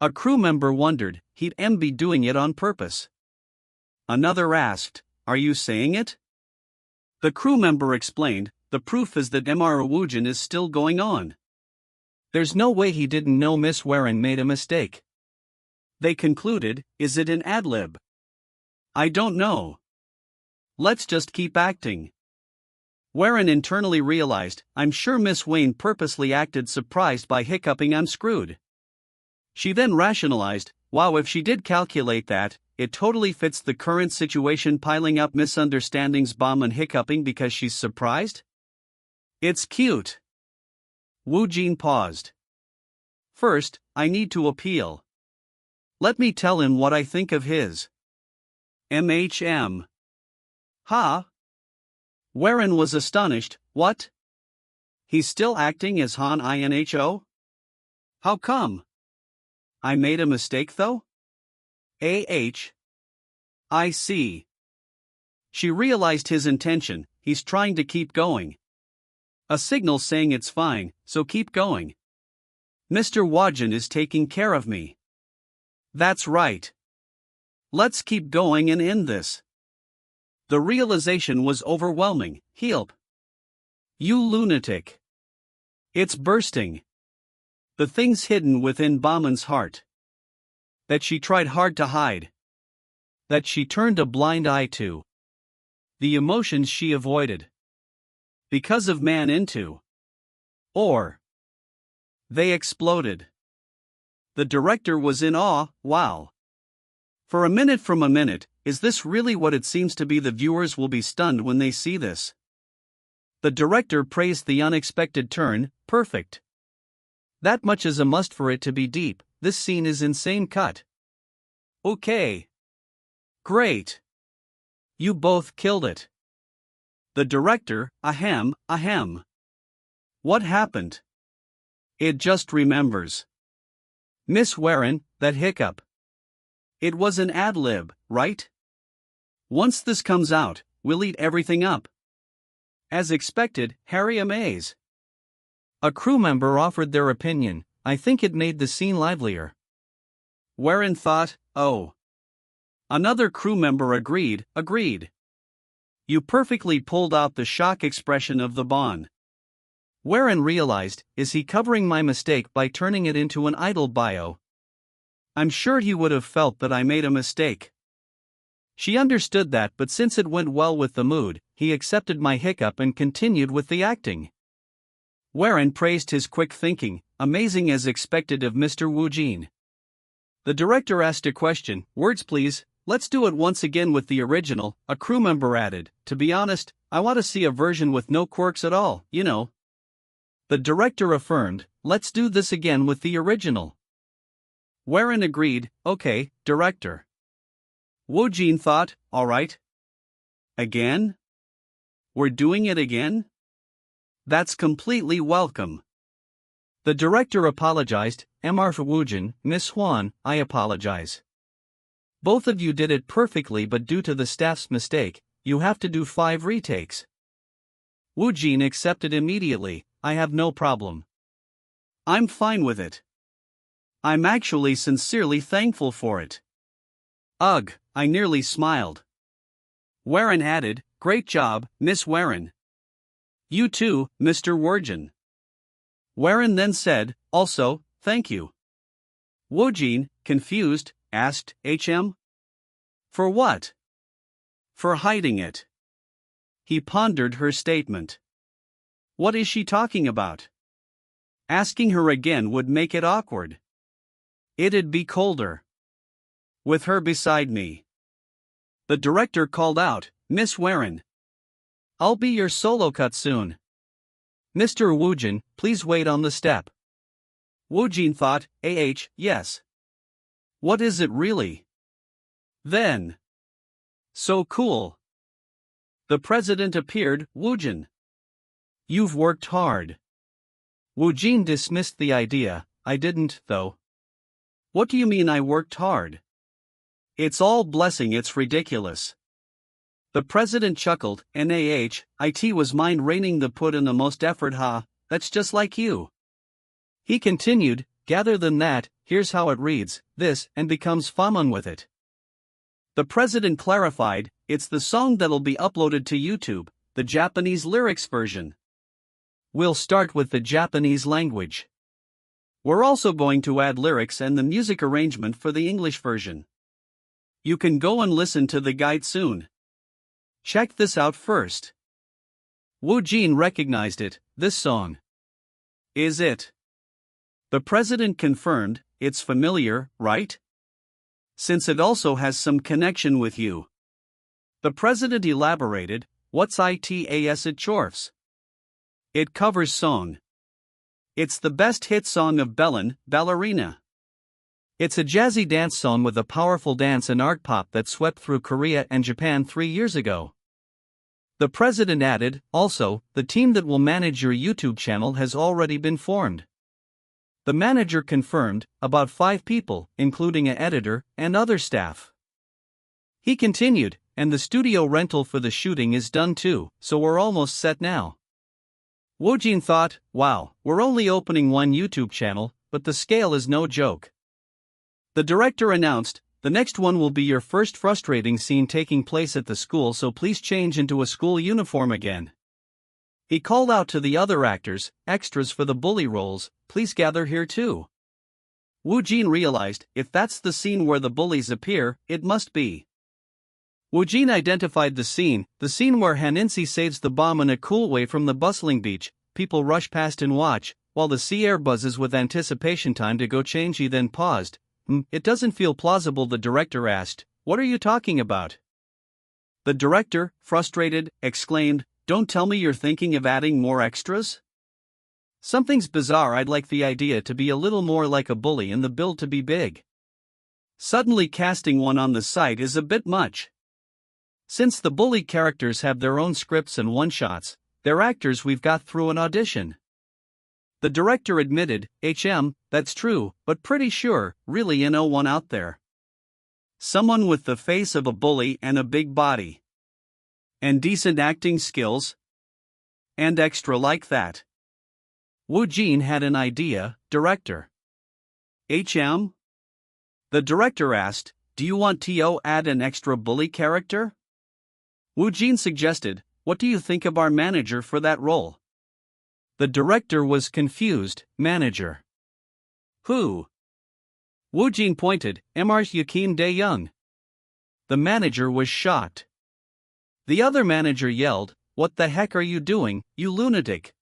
A crew member wondered, he'd be doing it on purpose. Another asked, are you saying it? The crew member explained, the proof is that Mr. Woojin is still going on. There's no way he didn't know Miss Waren made a mistake. They concluded, is it an ad-lib? I don't know. Let's just keep acting. Waren internally realized, I'm sure Miss Wayne purposely acted surprised by hiccuping I'm screwed. She then rationalized, wow, if she did calculate that, it totally fits the current situation, piling up misunderstandings, bomb and hiccuping because she's surprised? It's cute. Woojin paused. First, I need to appeal. Let me tell him what I think of his. Ha? Waren was astonished, what? He's still acting as Han In-ho? How come? I made a mistake though? I see. She realized his intention, he's trying to keep going. A signal saying it's fine, so keep going. Mr. Woojin is taking care of me. That's right. Let's keep going and end this. The realization was overwhelming, help. You lunatic. It's bursting. The things hidden within Bauman's heart. That she tried hard to hide. That she turned a blind eye to. The emotions she avoided. Because of man into. Or. They exploded. The director was in awe, wow. For a minute, is this really what it seems to be? The viewers will be stunned when they see this. The director praised the unexpected turn, perfect. That much is a must for it to be deep, this scene is insane cut. Okay. Great. You both killed it. The director, ahem. What happened? It just remembers. Miss Waren, that hiccup. It was an ad-lib, right? Once this comes out, we'll eat everything up. As expected, Harry amazed. A crew member offered their opinion, I think it made the scene livelier. Waren thought, oh. Another crew member agreed. You perfectly pulled out the shock expression of the Bond. Waren realized, is he covering my mistake by turning it into an idol bio? I'm sure he would have felt that I made a mistake. She understood that, but since it went well with the mood, he accepted my hiccup and continued with the acting. Waren praised his quick thinking, amazing as expected of Mr. Woojin. The director asked a question, words please, let's do it once again with the original, a crew member added, to be honest, I want to see a version with no quirks at all, you know. The director affirmed, let's do this again with the original. Waren agreed, okay, director. Woojin thought, alright. Again? We're doing it again? That's completely welcome. The director apologized, Mr. Woojin, Miss Hwan, I apologize. Both of you did it perfectly, but due to the staff's mistake, you have to do 5 retakes. Woojin accepted immediately. I have no problem. I'm fine with it. I'm actually sincerely thankful for it. Ugh, I nearly smiled. Warren added, great job, Miss Warren. You too, Mr. Woojin. Warren then said, also, thank you. Woojin, confused, asked, For what? For hiding it. He pondered her statement. What is she talking about? Asking her again would make it awkward. It'd be colder. With her beside me. The director called out, Miss Warren. I'll be your solo cut soon. Mr. Woojin, please wait on the step. Woojin thought, yes. What is it really? Then. So cool. The president appeared, Woojin. You've worked hard. Woojin dismissed the idea, I didn't, though. What do you mean I worked hard? It's all blessing, it's ridiculous. The president chuckled, it was mind raining the put in the most effort, that's just like you. He continued, gather than that, here's how it reads, this, and becomes famun with it. The president clarified, it's the song that'll be uploaded to YouTube, the Japanese lyrics version. We'll start with the Japanese language. We're also going to add lyrics and the music arrangement for the English version. You can go and listen to the guide soon. Check this out first. Woojin recognized it, this song. Is it? The president confirmed, it's familiar, right? Since it also has some connection with you. The president elaborated, what's ITAS at Chorfs? It covers song. It's the best hit song of Bellin, Ballerina. It's a jazzy dance song with a powerful dance and art pop that swept through Korea and Japan 3 years ago. The president added, also, the team that will manage your YouTube channel has already been formed. The manager confirmed, about 5 people, including an editor, and other staff. He continued, and the studio rental for the shooting is done too, so we're almost set now. Woojin thought, wow, we're only opening 1 YouTube channel, but the scale is no joke. The director announced, the next one will be your first frustrating scene taking place at the school, so please change into a school uniform again. He called out to the other actors, extras for the bully roles, please gather here too. Woojin realized, if that's the scene where the bullies appear, it must be. Woojin identified the scene where Haninsi saves the bomb in a cool way from the bustling beach, people rush past and watch, while the sea air buzzes with anticipation. Time to go change. He then paused. It doesn't feel plausible, the director asked, what are you talking about? The director, frustrated, exclaimed, don't tell me you're thinking of adding more extras? Something's bizarre. I'd like the idea to be a little more like a bully and the build to be big. Suddenly casting one on the site is a bit much. Since the bully characters have their own scripts and one-shots, they're actors we've got through an audition. The director admitted, that's true, but pretty sure, really one out there. Someone with the face of a bully and a big body. And decent acting skills. And extra like that. Woojin had an idea, director. The director asked, do you want to add an extra bully character? Woojin suggested, what do you think of our manager for that role? The director was confused, manager. Who? Woojin pointed, Mr. Kim Dae-young. The manager was shocked. The other manager yelled, what the heck are you doing, you lunatic?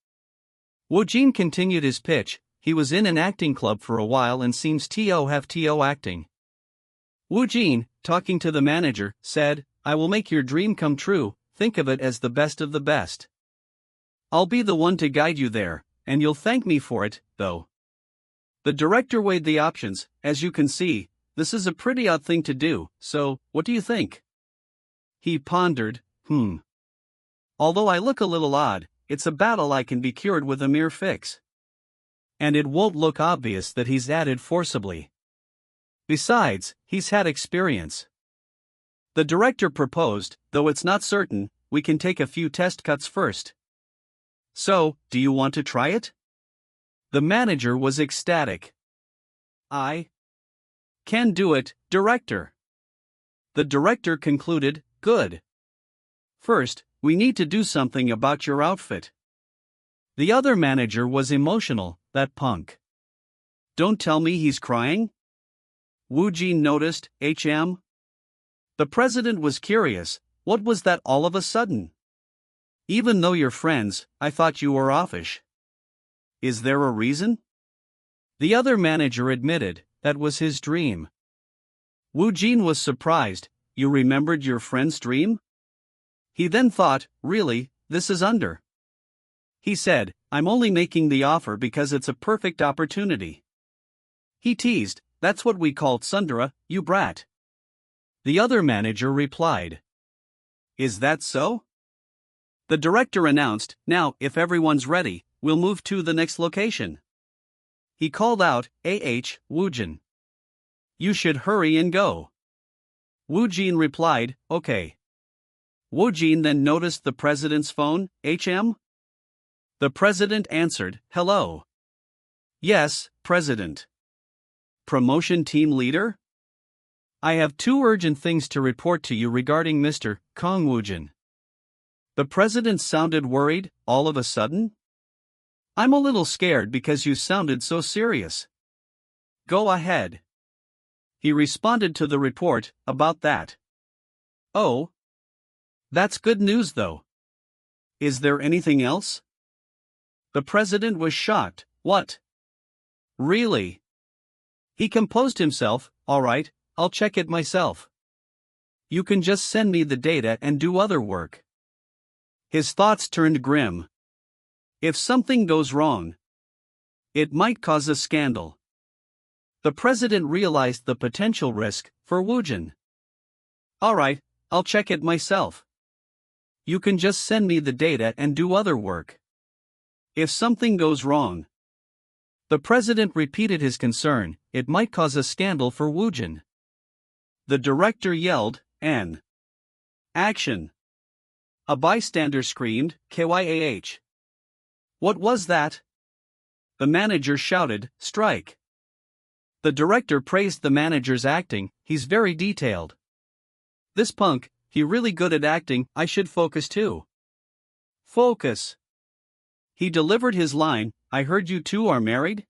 Woojin continued his pitch, he was in an acting club for a while and seems to have acting. Woojin, talking to the manager, said, I will make your dream come true, think of it as the best of the best. I'll be the one to guide you there, and you'll thank me for it, though. The director weighed the options. As you can see, this is a pretty odd thing to do, so, what do you think? He pondered, Although I look a little odd, it's a battle I can be cured with a mere fix. And it won't look obvious that he's added forcibly. Besides, he's had experience. The director proposed, though it's not certain, we can take a few test cuts first. So, do you want to try it? The manager was ecstatic. I can do it, director. The director concluded, good. First, we need to do something about your outfit. The other manager was emotional, that punk. Don't tell me he's crying? Woojin noticed, HM. The president was curious, what was that all of a sudden? Even though you're friends, I thought you were offish. Is there a reason? The other manager admitted, that was his dream. Woojin was surprised, you remembered your friend's dream? He then thought, really, this is under. He said, I'm only making the offer because it's a perfect opportunity. He teased, that's what we call tsundere, you brat. The other manager replied. Is that so? The director announced, now, if everyone's ready, we'll move to the next location. He called out, Woojin. You should hurry and go. Woojin replied, okay. Woojin then noticed the president's phone, HM? The president answered, hello. Yes, president. Promotion team leader? I have 2 urgent things to report to you regarding Mr. Kang Woojin. The president sounded worried, all of a sudden. I'm a little scared because you sounded so serious. Go ahead. He responded to the report, about that. Oh. That's good news though. Is there anything else? The president was shocked, what? Really? He composed himself, alright, I'll check it myself. You can just send me the data and do other work. His thoughts turned grim. If something goes wrong, it might cause a scandal. The president realized the potential risk for Woojin. Alright, I'll check it myself. You can just send me the data and do other work. If something goes wrong. The president repeated his concern, it might cause a scandal for Woojin. The director yelled, N. Action. A bystander screamed, KYAH. What was that? The manager shouted, strike. The director praised the manager's acting, he's very detailed. This punk, he really good at acting, I should focus too. Focus. He delivered his line, I heard you two are married?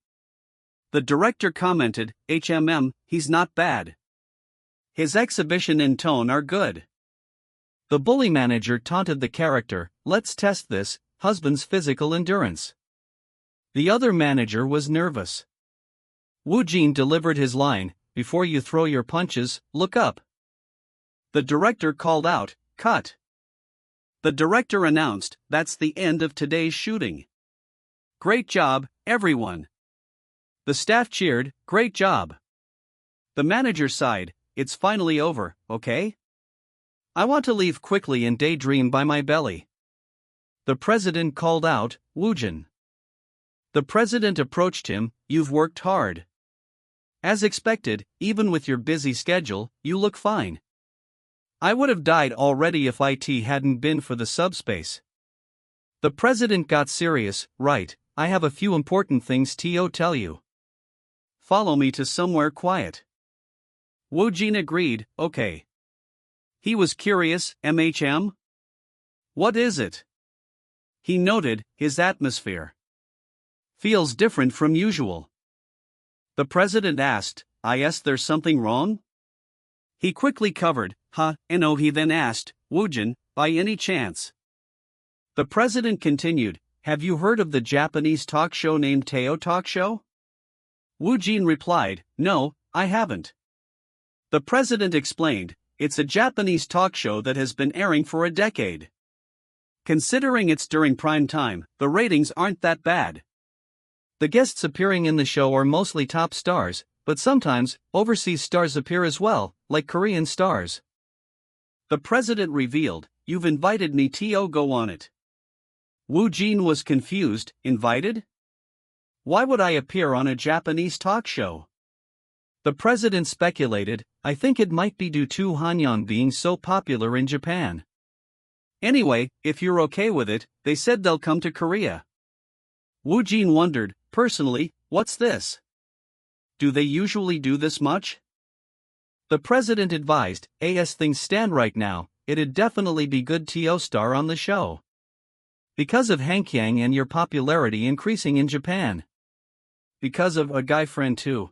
The director commented, he's not bad. His exhibition and tone are good. The bully manager taunted the character, let's test this, husband's physical endurance. The other manager was nervous. Woojin delivered his line, before you throw your punches, look up. The director called out, cut. The director announced, that's the end of today's shooting. Great job, everyone. The staff cheered, great job. The manager sighed, it's finally over, okay? I want to leave quickly and daydream by my belly. The president called out, Woojin. The president approached him, you've worked hard. As expected, even with your busy schedule, you look fine. I would have died already if IT hadn't been for the subspace. The president got serious, right, I have a few important things to tell you. Follow me to somewhere quiet. Woojin agreed, okay. He was curious, What is it? He noted, his atmosphere feels different from usual. The president asked, there's something wrong? He quickly covered, he then asked, Woojin, by any chance? The president continued, have you heard of the Japanese talk show named Teo Talk Show? Woojin replied, no, I haven't. The president explained, it's a Japanese talk show that has been airing for a decade. Considering it's during prime time, the ratings aren't that bad. The guests appearing in the show are mostly top stars, but sometimes, overseas stars appear as well, like Korean stars. The president revealed, you've invited me to go on it. Woojin was confused, invited? Why would I appear on a Japanese talk show? The president speculated, I think it might be due to Hanyang being so popular in Japan. Anyway, if you're okay with it, they said they'll come to Korea. Woojin wondered, personally, what's this? Do they usually do this much? The president advised, as things stand right now, it'd definitely be good to star on the show. Because of Hankyang and your popularity increasing in Japan. Because of a guy friend too.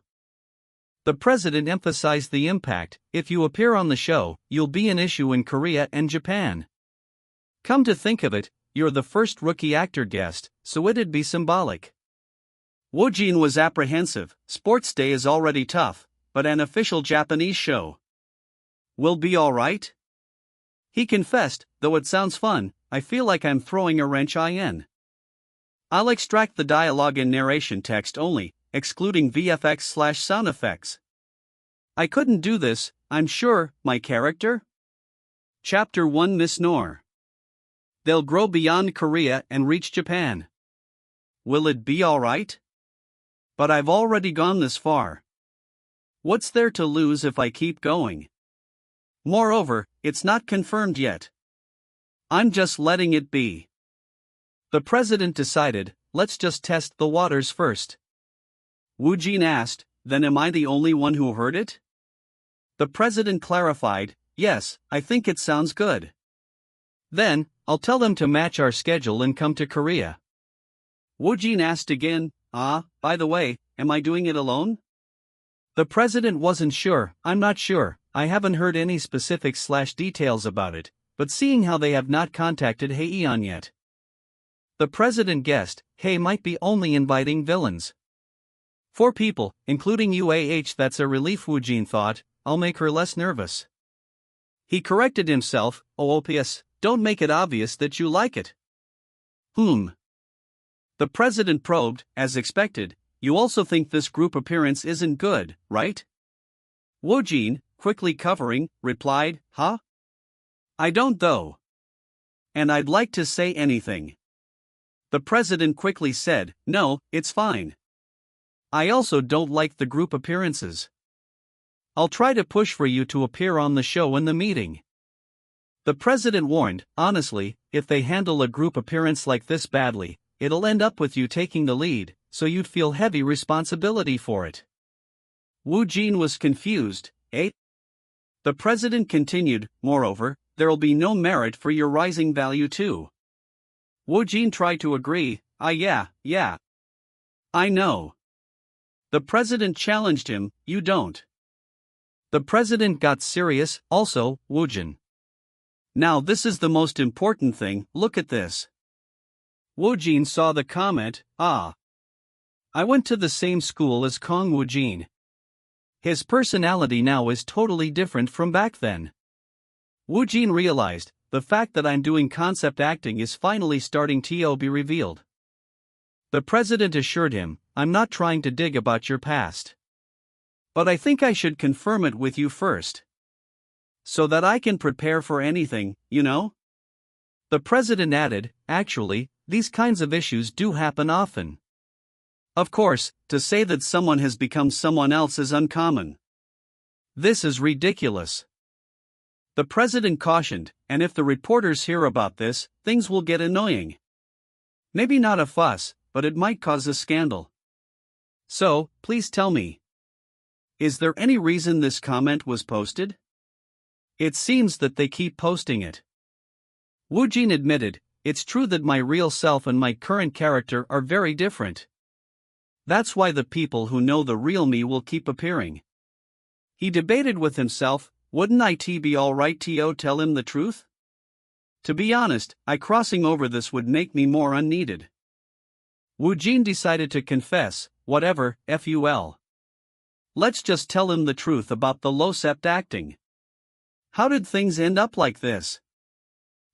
The president emphasized the impact, if you appear on the show, you'll be an issue in Korea and Japan. Come to think of it, you're the first rookie actor guest, so it'd be symbolic. Woojin was apprehensive, sports day is already tough, but an official Japanese show will be alright? He confessed, though it sounds fun, I feel like I'm throwing a wrench in. I'll extract the dialogue and narration text only, excluding VFX/sound effects. I couldn't do this, I'm sure, my character? Chapter 1 Miss Noor. They'll grow beyond Korea and reach Japan. Will it be alright? But I've already gone this far. What's there to lose if I keep going? Moreover, it's not confirmed yet. I'm just letting it be. The president decided, let's just test the waters first. Woojin asked, then am I the only one who heard it? The president clarified, yes, I think it sounds good. Then, I'll tell them to match our schedule and come to Korea. Woojin asked again, by the way, am I doing it alone? The president wasn't sure, I'm not sure, I haven't heard any specifics/details about it, but seeing how they have not contacted Haeyeon yet. The president guessed, Hae might be only inviting villains. 4 people, including UAH. That's a relief. Woojin thought, I'll make her less nervous. He corrected himself, OPS, don't make it obvious that you like it. The president probed, as expected, you also think this group appearance isn't good, right? Woojin, quickly covering, replied, huh? I don't though. And I'd like to say anything. The president quickly said, no, it's fine. I also don't like the group appearances. I'll try to push for you to appear on the show in the meeting. The president warned, honestly, if they handle a group appearance like this badly, it'll end up with you taking the lead, so you'd feel heavy responsibility for it. Woojin was confused, eh? The president continued, moreover, there'll be no merit for your rising value too. Woojin tried to agree, yeah. I know. The president challenged him, you don't. The president got serious, also, Woojin. Now this is the most important thing, look at this. Woojin saw the comment, I went to the same school as Kang Woojin. His personality now is totally different from back then. Woojin realized, the fact that I'm doing concept acting is finally starting to be revealed. The president assured him, I'm not trying to dig about your past. But I think I should confirm it with you first. So that I can prepare for anything, you know? The president added, actually, these kinds of issues do happen often. Of course, to say that someone has become someone else is uncommon. This is ridiculous. The president cautioned, and if the reporters hear about this, things will get annoying. Maybe not a fuss, but it might cause a scandal. So, please tell me. Is there any reason this comment was posted? It seems that they keep posting it. Woojin admitted, it's true that my real self and my current character are very different. That's why the people who know the real me will keep appearing. He debated with himself, wouldn't it be alright to tell him the truth? To be honest, crossing over this would make me more unneeded. Woojin decided to confess, whatever, FUL. Let's just tell him the truth about the low-sept acting. How did things end up like this?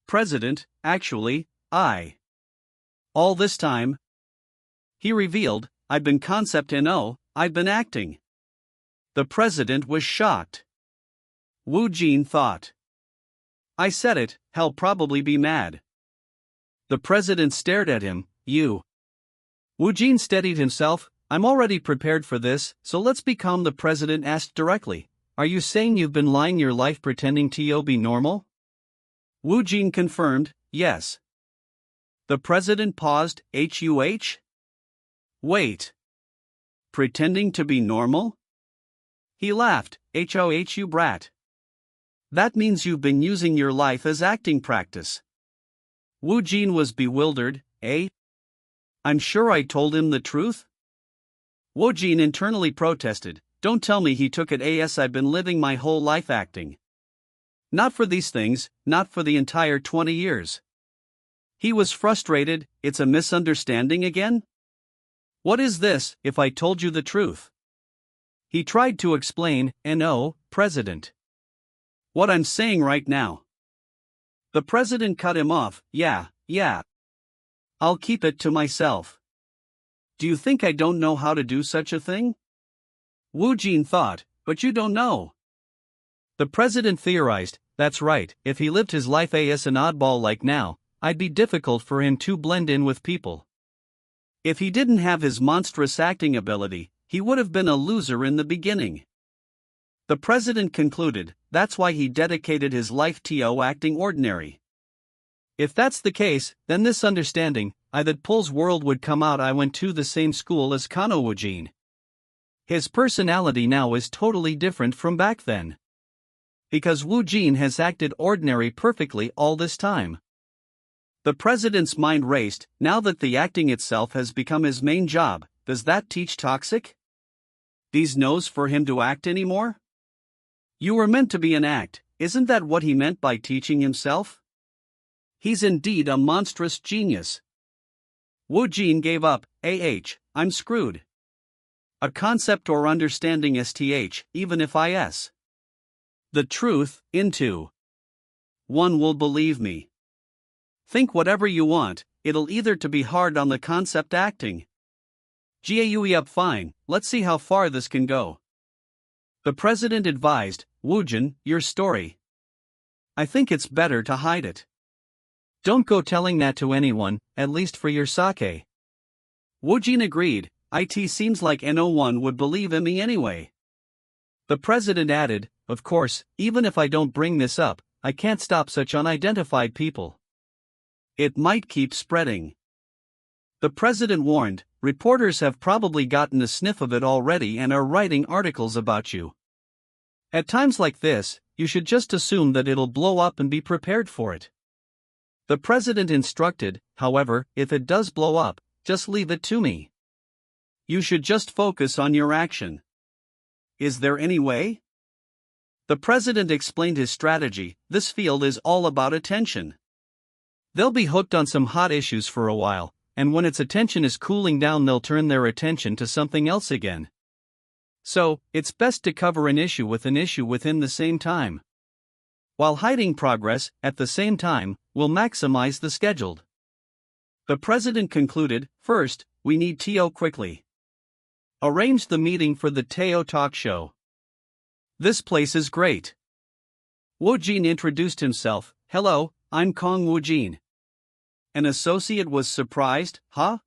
President, actually, all this time, he revealed, I've been concept NO, I've been acting. The president was shocked. Woojin thought. I said it, he'll probably be mad. The president stared at him, you. Woojin steadied himself, I'm already prepared for this, so let's be calm. The president asked directly. Are you saying you've been lying your life pretending to be normal? Woojin confirmed, yes. The president paused. Huh? Wait. Pretending to be normal? He laughed. Hohu brat. That means you've been using your life as acting practice. Woojin was bewildered. Eh? I'm sure I told him the truth? Woojin internally protested. Don't tell me he took it as I've been living my whole life acting. Not for these things, not for the entire 20 years. He was frustrated. It's a misunderstanding again? What is this, if I told you the truth? He tried to explain. No, President. What I'm saying right now. The president cut him off. Yeah. I'll keep it to myself. Do you think I don't know how to do such a thing? Woojin thought, but you don't know. The president theorized, that's right, if he lived his life as an oddball like now, I'd be difficult for him to blend in with people. If he didn't have his monstrous acting ability, he would have been a loser in the beginning. The president concluded, that's why he dedicated his life to acting ordinary. If that's the case, then this understanding, that Pul's world would come out. I went to the same school as Kang Woojin. His personality now is totally different from back then. Because Woojin has acted ordinary perfectly all this time. The president's mind raced. Now that the acting itself has become his main job, does that teach toxic? These knows for him to act anymore? You were meant to be an act, isn't that what he meant by teaching himself? He's indeed a monstrous genius. Woojin gave up. I'm screwed. A concept or understanding even if the truth, into. One will believe me. Think whatever you want, it'll either to be hard on the concept acting. Gaue up fine, let's see how far this can go. The president advised, Woojin, your story. I think it's better to hide it. Don't go telling that to anyone, at least for your sake. Woojin agreed. It seems like no one would believe in me anyway. The president added, of course, even if I don't bring this up, I can't stop such unidentified people. It might keep spreading. The president warned, reporters have probably gotten a sniff of it already and are writing articles about you. At times like this, you should just assume that it'll blow up and be prepared for it. The president instructed, however, if it does blow up, just leave it to me. You should just focus on your action. Is there any way? The president explained his strategy. This field is all about attention. They'll be hooked on some hot issues for a while, and when its attention is cooling down, they'll turn their attention to something else again. So, it's best to cover an issue within the same time. While hiding progress, at the same time, will maximize the scheduled. The president concluded, first, we need to quickly arrange the meeting for the Teo talk show. This place is great. Woojin introduced himself. Hello, I'm Kang Woojin. An associate was surprised. Huh?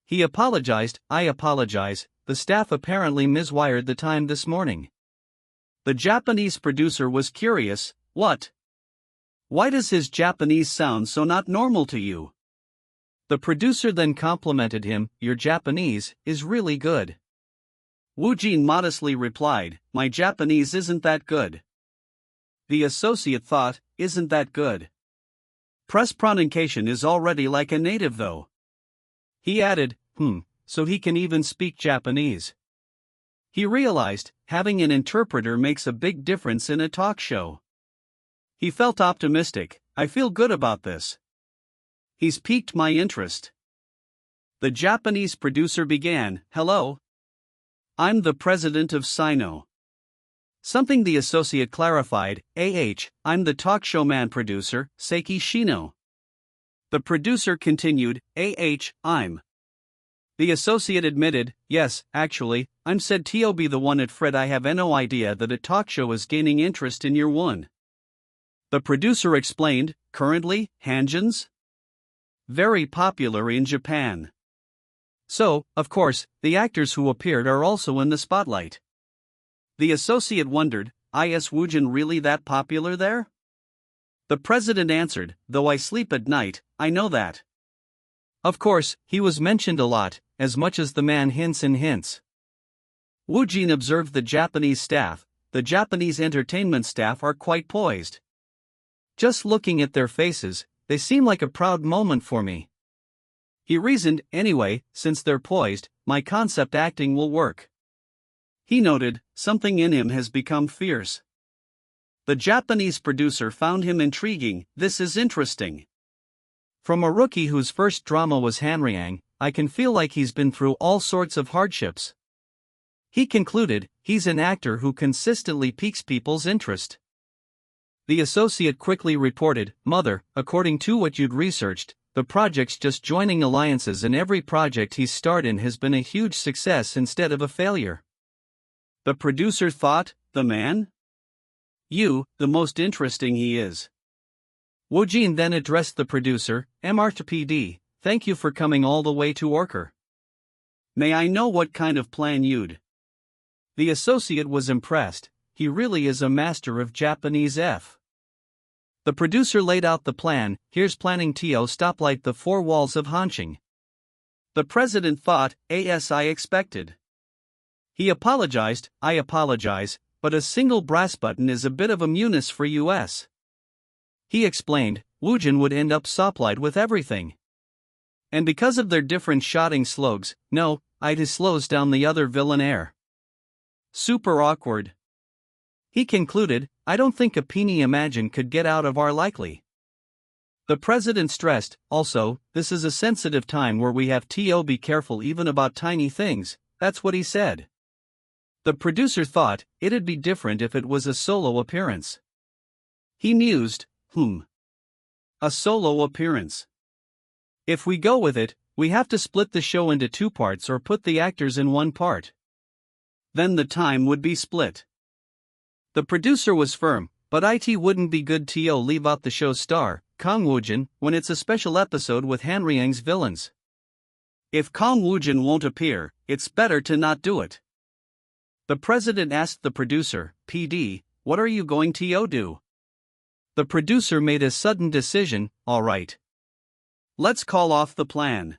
He apologized. I apologize, the staff apparently miswired the time this morning. The Japanese producer was curious. What? Why does his Japanese sound so not normal to you? The producer then complimented him. Your Japanese is really good. Woojin modestly replied, my Japanese isn't that good. The associate thought, isn't that good? Press pronunciation is already like a native though. He added, so he can even speak Japanese. He realized, having an interpreter makes a big difference in a talk show. He felt optimistic. I feel good about this. He's piqued my interest. The Japanese producer began, hello. I'm the president of Sino. Something the associate clarified, I'm the talk show man producer, Seiki Shino. The producer continued, I'm. The associate admitted, yes, actually, I'm said to be the one at Fred. I have no idea that a talk show is gaining interest in year one. The producer explained, currently, Hanjins? Very popular in Japan. So, of course, the actors who appeared are also in the spotlight. The associate wondered, "Is Woojin really that popular there?" The president answered, "Though I sleep at night, I know that." Of course, he was mentioned a lot, as much as the man hints and hints. Woojin observed the Japanese staff. The Japanese entertainment staff are quite poised. Just looking at their faces, they seem like a proud moment for me. He reasoned, anyway, since they're poised, my concept acting will work. He noted, something in him has become fierce. The Japanese producer found him intriguing. This is interesting. From a rookie whose first drama was Hanryang, I can feel like he's been through all sorts of hardships. He concluded, he's an actor who consistently piques people's interest. The associate quickly reported, "Mother, according to what you'd researched, the project's just joining alliances and every project he's starred in has been a huge success instead of a failure." The producer thought, "The man? The most interesting he is." Woojin then addressed the producer, "MRTPD, thank you for coming all the way to Orker. May I know what kind of plan you'd?" The associate was impressed. He really is a master of Japanese F. The producer laid out the plan. "Here's planning to stoplight the four walls of Hanqing." The president thought, "As I expected." He apologized, "I apologize, but a single brass button is a bit of a menace for us." He explained, Woojin would end up stoplight with everything. And because of their different shotting slugs, no, it slows down the other villain air. Super awkward. He concluded, "I don't think a Peony Imagine could get out of our likely." The president stressed, also, "This is a sensitive time where we have to be careful even about tiny things." That's what he said. The producer thought, it'd be different if it was a solo appearance. He mused, a solo appearance. If we go with it, we have to split the show into two parts or put the actors in one part. Then the time would be split. The producer was firm, but it wouldn't be good to leave out the show's star, Kang Woojin, when it's a special episode with Hanryang's villains. If Kang Woojin won't appear, it's better to not do it. The president asked the producer, "PD, what are you going to do?" The producer made a sudden decision, "All right. Let's call off the plan."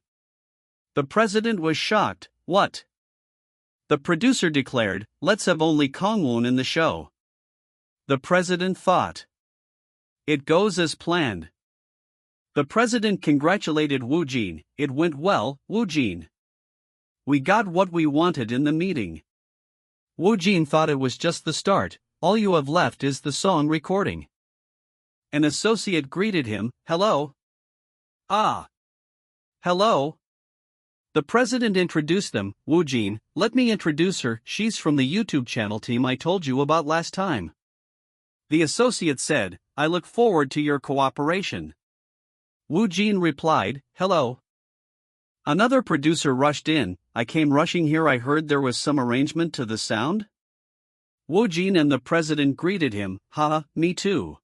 The president was shocked, "What?" The producer declared, "Let's have only Kang Woon in the show." The president thought, "It goes as planned." The president congratulated Woojin, "It went well, Woojin. We got what we wanted in the meeting." Woojin thought it was just the start. "All you have left is the song recording." An associate greeted him, "Hello." "Ah. Hello." The president introduced them, "Woojin, let me introduce her, she's from the YouTube channel team I told you about last time." The associate said, "I look forward to your cooperation." Woojin replied, "Hello." Another producer rushed in, "I came rushing here, I heard there was some arrangement to the sound." Woojin and the president greeted him, "Me too."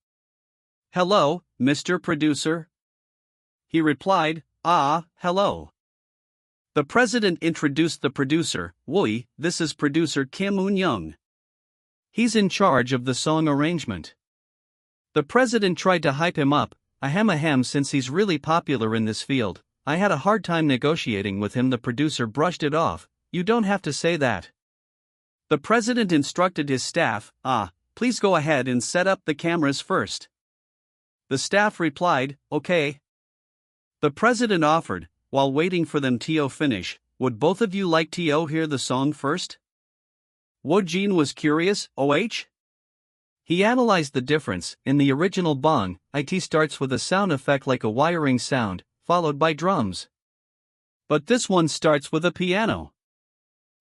"Hello, Mr. Producer." He replied, Hello." The president introduced the producer, "Woi, this is producer Kim Un-young. He's in charge of the song arrangement." The president tried to hype him up, ahem, since he's really popular in this field. "I had a hard time negotiating with him." The producer brushed it off, "You don't have to say that." The president instructed his staff, please go ahead and set up the cameras first." The staff replied, "Okay." The president offered, while waiting for them to finish, "Would both of you like to hear the song first?" Woojin was curious, He analyzed the difference. In the original bong, it starts with a sound effect like a wiring sound, followed by drums. But this one starts with a piano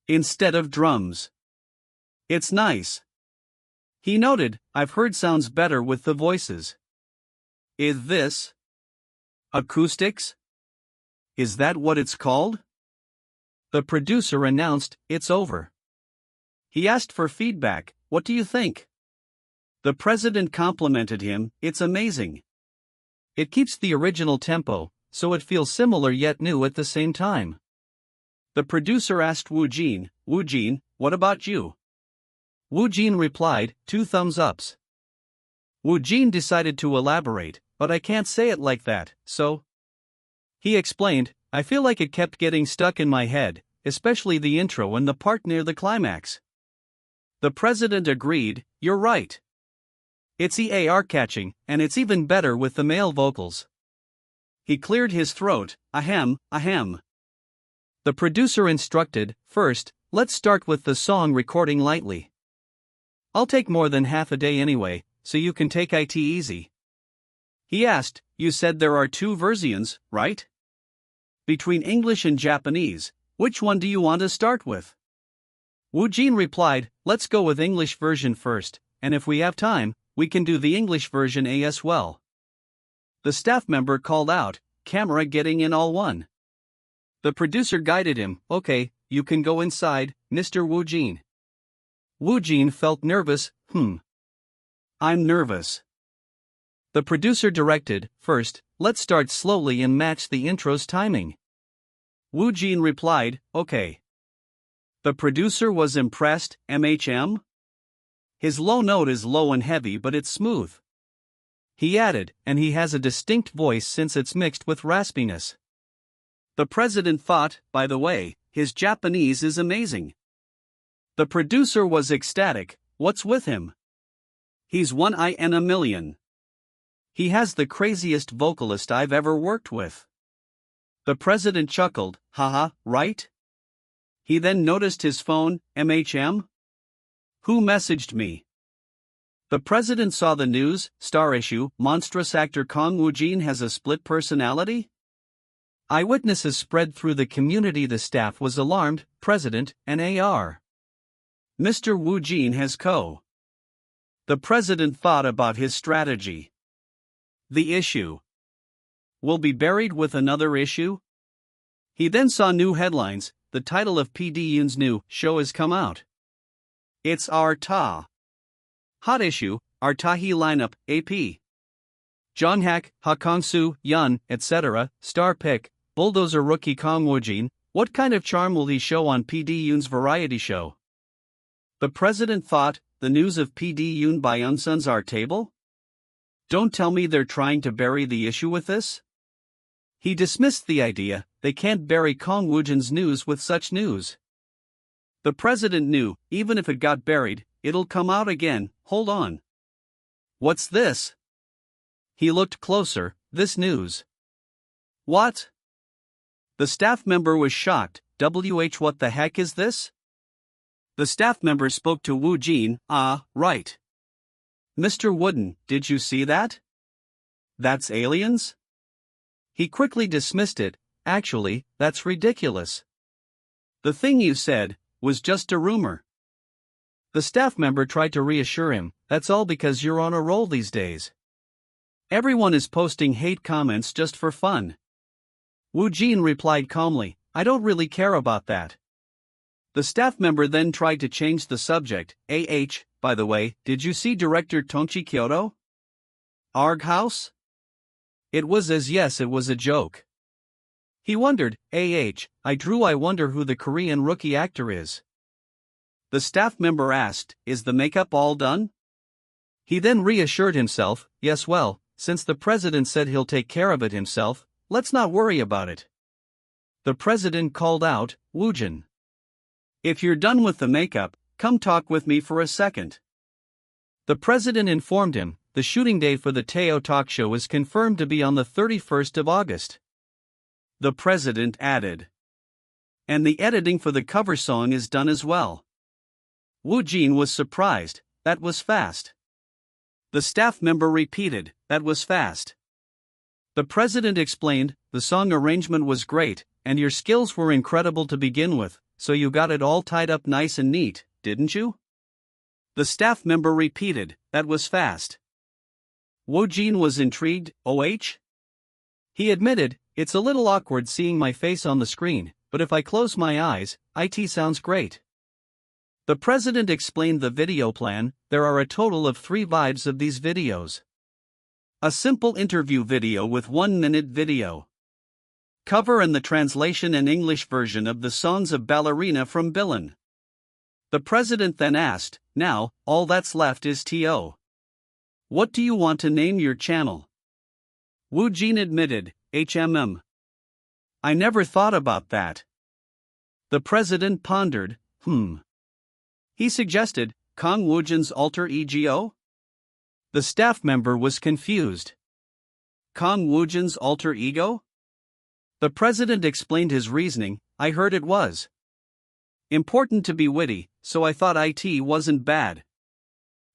instead of drums. It's nice. He noted, "I've heard sounds better with the voices." Is this acoustics? Is that what it's called? The producer announced, "It's over." He asked for feedback, "What do you think?" The president complimented him, "It's amazing. It keeps the original tempo, so it feels similar yet new at the same time." The producer asked Woojin, "Woojin, what about you?" Woojin replied, "2 thumbs ups." Woojin decided to elaborate, "But I can't say it like that, so." He explained, "I feel like it kept getting stuck in my head, especially the intro and the part near the climax." The president agreed, "You're right. It's EAR catching, and it's even better with the male vocals." He cleared his throat, "Ahem, ahem." The producer instructed, "First, let's start with the song recording lightly. I'll take more than half a day anyway, so you can take it easy." He asked, "You said there are 2 versions, right? Between English and Japanese, which one do you want to start with?" Woojin replied, "Let's go with English version first, and if we have time, we can do the English version as well." The staff member called out, "Camera getting in all one." The producer guided him, "Okay, you can go inside, Mr. Woojin." Woojin felt nervous, I'm nervous." The producer directed, "First, let's start slowly and match the intro's timing." Woojin replied, "Okay." The producer was impressed, His low note is low and heavy but it's smooth. He added, and he has a distinct voice since it's mixed with raspiness. The president thought, by the way, his Japanese is amazing. The producer was ecstatic, "What's with him? He's 1 in a million. He has the craziest vocalist I've ever worked with." The president chuckled, "Haha, right?" He then noticed his phone, Who messaged me? The president saw the news, star issue, monstrous actor Kang Woojin has a split personality? Eyewitnesses spread through the community. The staff was alarmed, president, and AR. Mr. Woojin has co. The president thought about his strategy. The issue will be buried with another issue? He then saw new headlines. The title of PD Yoon's new show has come out. It's our Ta. Hot issue, our Tahi lineup, AP. Jonghaek, Ha Kang-soo, Yun, etc., star pick, bulldozer rookie Kang Woojin. What kind of charm will he show on PD Yoon's variety show? The president thought, the news of PD Yoon by Unson's our table? Don't tell me they're trying to bury the issue with this? He dismissed the idea, they can't bury Kang Woojin's news with such news. The president knew, even if it got buried, it'll come out again, hold on. What's this? He looked closer, this news. What? The staff member was shocked, what the heck is this? The staff member spoke to Woojin, right. Mr. Wooden, did you see that? That's aliens? He quickly dismissed it, actually, that's ridiculous. The thing you said was just a rumor. The staff member tried to reassure him, that's all because you're on a roll these days. Everyone is posting hate comments just for fun. Woojin replied calmly, I don't really care about that. The staff member then tried to change the subject, by the way, did you see director Tongchi Kyoto? Arg House? It was as yes it was a joke. He wondered, I wonder who the Korean rookie actor is. The staff member asked, is the makeup all done? He then reassured himself, yes well, since the president said he'll take care of it himself, let's not worry about it. The president called out, Woojin. If you're done with the makeup, come talk with me for a second. The president informed him, the shooting day for the Teo talk show is confirmed to be on the 31st of August. The president added. And the editing for the cover song is done as well. Woojin was surprised, that was fast. The staff member repeated, that was fast. The president explained, the song arrangement was great, and your skills were incredible to begin with, so you got it all tied up nice and neat, didn't you? The staff member repeated, that was fast. Woojin was intrigued, He admitted, it's a little awkward seeing my face on the screen, but if I close my eyes, it sounds great. The president explained the video plan, there are a total of 3 vibes of these videos. A simple interview video with 1-minute video. Cover and the translation and English version of the Songs of Ballerina from Billon. The president then asked, "Now, all that's left is TO. What do you want to name your channel?" Woojin admitted, "HMM. I never thought about that." The president pondered, He suggested, Kang Woojin's alter ego? The staff member was confused. Kang Woojin's alter ego? The president explained his reasoning. I heard it was important to be witty, so I thought it wasn't bad.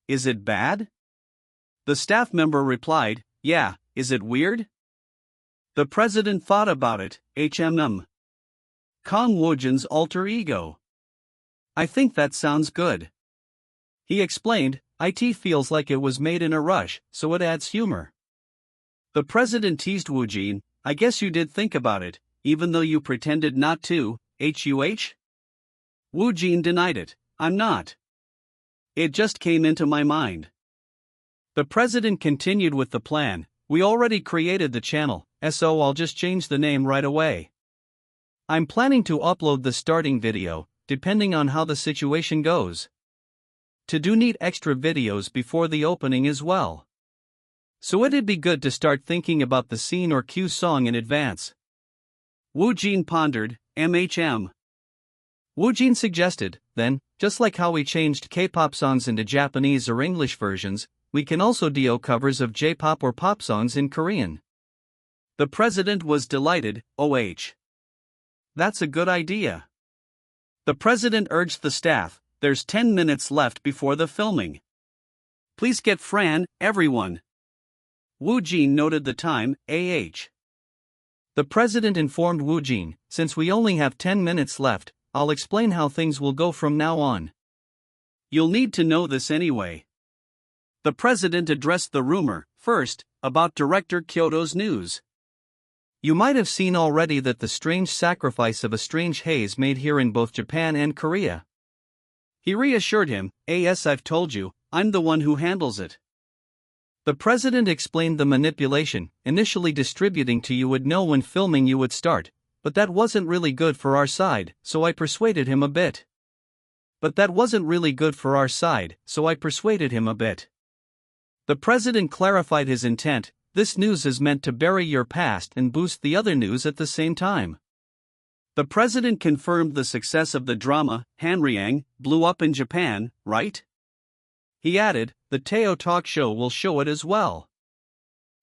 Is it bad? The staff member replied, yeah, is it weird? The president thought about it, HMM. Kang Woojin's alter ego. I think that sounds good. He explained, it feels like it was made in a rush, so it adds humor. The president teased Woojin, I guess you did think about it, even though you pretended not to, HUH? Woojin denied it, I'm not. It just came into my mind. The president continued with the plan, we already created the channel, so I'll just change the name right away. I'm planning to upload the starting video, depending on how the situation goes. To do need extra videos before the opening as well. So it'd be good to start thinking about the scene or cue song in advance. Woojin pondered, MHM. Woojin suggested, then, just like how we changed K-pop songs into Japanese or English versions, we can also do covers of J-pop or pop songs in Korean. The president was delighted, That's a good idea. The president urged the staff, there's 10 minutes left before the filming. Please get Fran, everyone. Woojin noted the time, The president informed Woojin, since we only have 10 minutes left, I'll explain how things will go from now on. You'll need to know this anyway. The president addressed the rumor, first, about director Kyoto's news. You might have seen already that the strange sacrifice of a strange haze made here in both Japan and Korea. He reassured him, I've told you, I'm the one who handles it. The president explained the manipulation, initially distributing to you would know when filming you would start, but that wasn't really good for our side, so I persuaded him a bit. The president clarified his intent, this news is meant to bury your past and boost the other news at the same time. The president confirmed the success of the drama, Hanryang, blew up in Japan, right? He added, the Teo talk show will show it as well.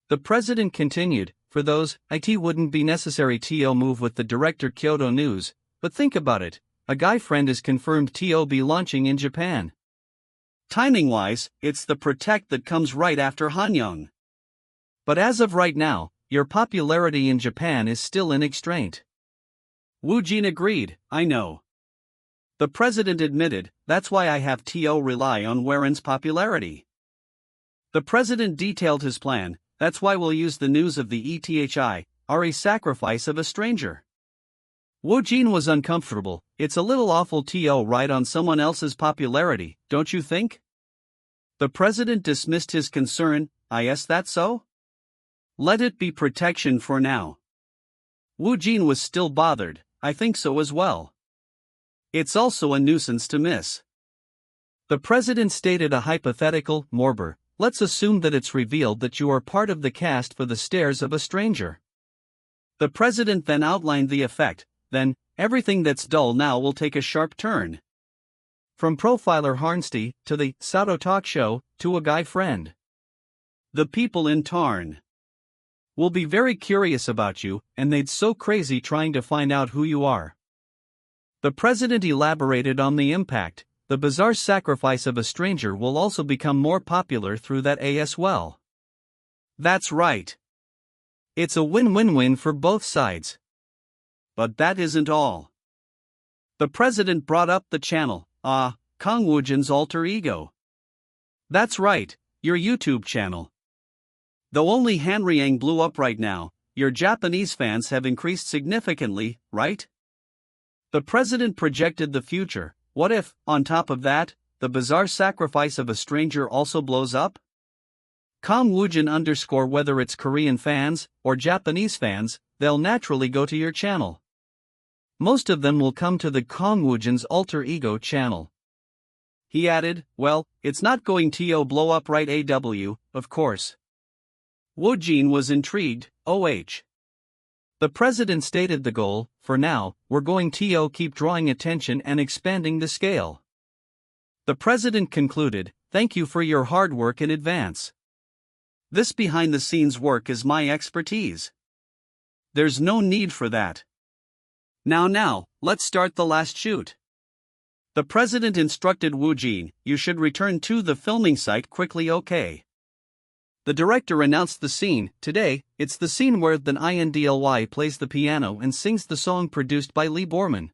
The president continued, for those, it wouldn't be necessary to move with the director Kyoto news, but think about it, a guy friend is confirmed to be launching in Japan. Timing-wise, it's the protect that comes right after Hanyang. But as of right now, your popularity in Japan is still in extraint. Woojin agreed, I know. The president admitted, that's why I have to rely on Waren's popularity. The president detailed his plan, that's why we'll use the news of the ETHI, sacrifice of a stranger. Woojin was uncomfortable, it's a little awful to ride on someone else's popularity, don't you think? The president dismissed his concern, is that so? Let it be protection for now. Woojin was still bothered, I think so as well. It's also a nuisance to miss. The president stated a hypothetical, Morbor, let's assume that it's revealed that you are part of the cast for the Stairs of a Stranger. The president then outlined the effect, then, everything that's dull now will take a sharp turn. From profiler Harnsty, to the Sato talk show, to a guy friend. The people in Tarn will be very curious about you, and they'd so crazy trying to find out who you are. The president elaborated on the impact, the bizarre sacrifice of a stranger will also become more popular through that as well. That's right. It's a win-win-win for both sides. But that isn't all. The president brought up the channel, Kang Woojin's alter ego. That's right, your YouTube channel. Though only Hanryang blew up right now, your Japanese fans have increased significantly, right? The president projected the future, what if, on top of that, the bizarre sacrifice of a stranger also blows up? Kang Woojin _ whether it's Korean fans, or Japanese fans, they'll naturally go to your channel. Most of them will come to the Kang Woojin's alter ego channel. He added, well, it's not going to blow up right of course. Woojin was intrigued, The president stated the goal, for now, we're going to keep drawing attention and expanding the scale. The president concluded, thank you for your hard work in advance. This behind-the-scenes work is my expertise. There's no need for that. Now, let's start the last shoot. The president instructed Woojin, you should return to the filming site quickly, okay? The director announced the scene. Today, it's the scene where the INDLY plays the piano and sings the song produced by Lee Borman.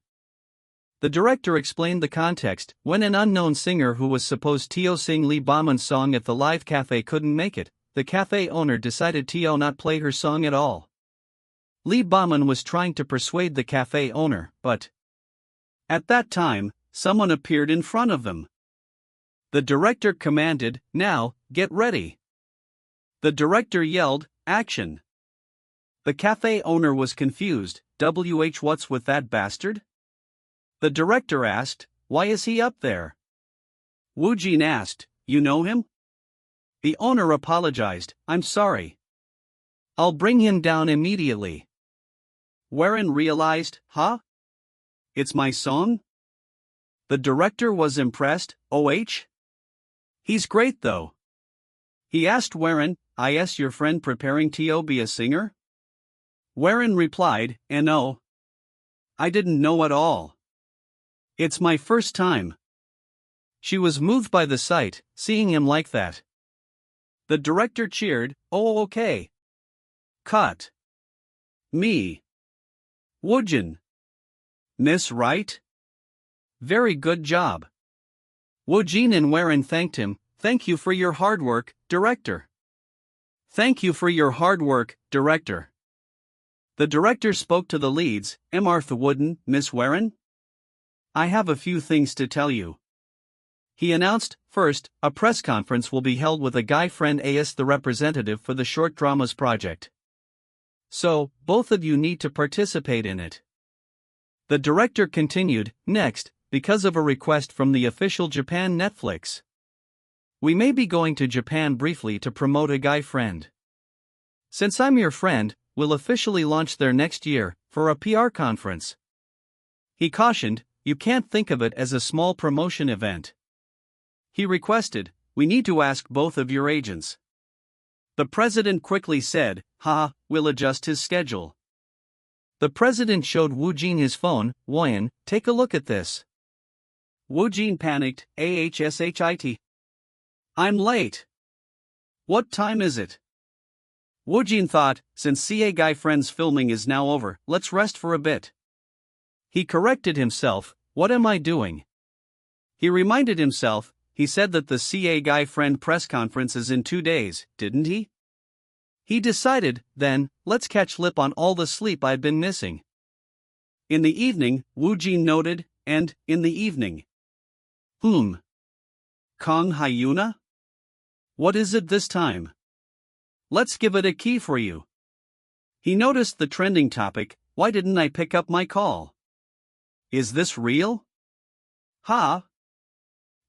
The director explained the context. When an unknown singer who was supposed to sing Lee Borman's song at the live cafe couldn't make it, the cafe owner decided to not play her song at all. Lee Borman was trying to persuade the cafe owner, but at that time, someone appeared in front of them. The director commanded, now, get ready. The director yelled, action. The cafe owner was confused, what's with that bastard? The director asked, why is he up there? Woojin asked, you know him? The owner apologized, I'm sorry. I'll bring him down immediately. Warren realized, It's my song? The director was impressed, He's great though. He asked Warren, is your friend preparing to be a singer? Warren replied, no. I didn't know at all. It's my first time. She was moved by the sight, seeing him like that. The director cheered, okay. Cut. Me. Woojin. Miss Right? Very good job. Woojin and Warren thanked him, thank you for your hard work, director. Thank you for your hard work, director. The director spoke to the leads, Martha Wooden, Miss Warren? I have a few things to tell you. He announced, first, a press conference will be held with a guy friend as the representative for the short dramas project. So, both of you need to participate in it. The director continued, next, because of a request from the official Japan Netflix. We may be going to Japan briefly to promote a guy friend. Since I'm your friend, we'll officially launch there next year, for a PR conference. He cautioned, you can't think of it as a small promotion event. He requested, we need to ask both of your agents. The president quickly said, we'll adjust his schedule. The president showed Woojin his phone, Woojin, take a look at this. Woojin panicked, AHSHIT. I'm late. What time is it? Woojin thought, since CA Guy Friend's filming is now over, let's rest for a bit. He corrected himself, what am I doing? He reminded himself, he said that the CA Guy Friend press conference is in 2 days, didn't he? He decided, then, let's catch lip on all the sleep I'd been missing. In the evening, Woojin noted, and, in the evening. Kang Hyuna? What is it this time? Let's give it a key for you. He noticed the trending topic, why didn't I pick up my call? Is this real?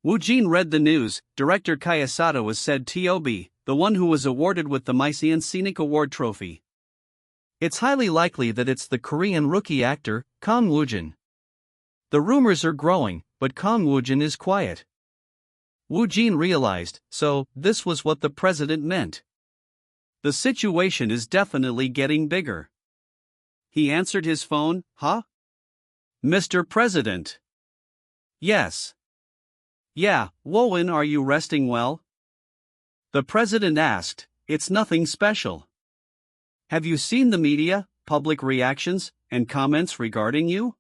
Woojin read the news, director Kayasada was said to be the one who was awarded with the Mysian Scenic Award trophy. It's highly likely that it's the Korean rookie actor, Kang Woojin. The rumors are growing, but Kang Woojin is quiet. Woojin realized, so, this was what the president meant. The situation is definitely getting bigger. He answered his phone, Mr. President. Yes. Yeah, Woojin, are you resting well? The president asked, it's nothing special. Have you seen the media, public reactions, and comments regarding you?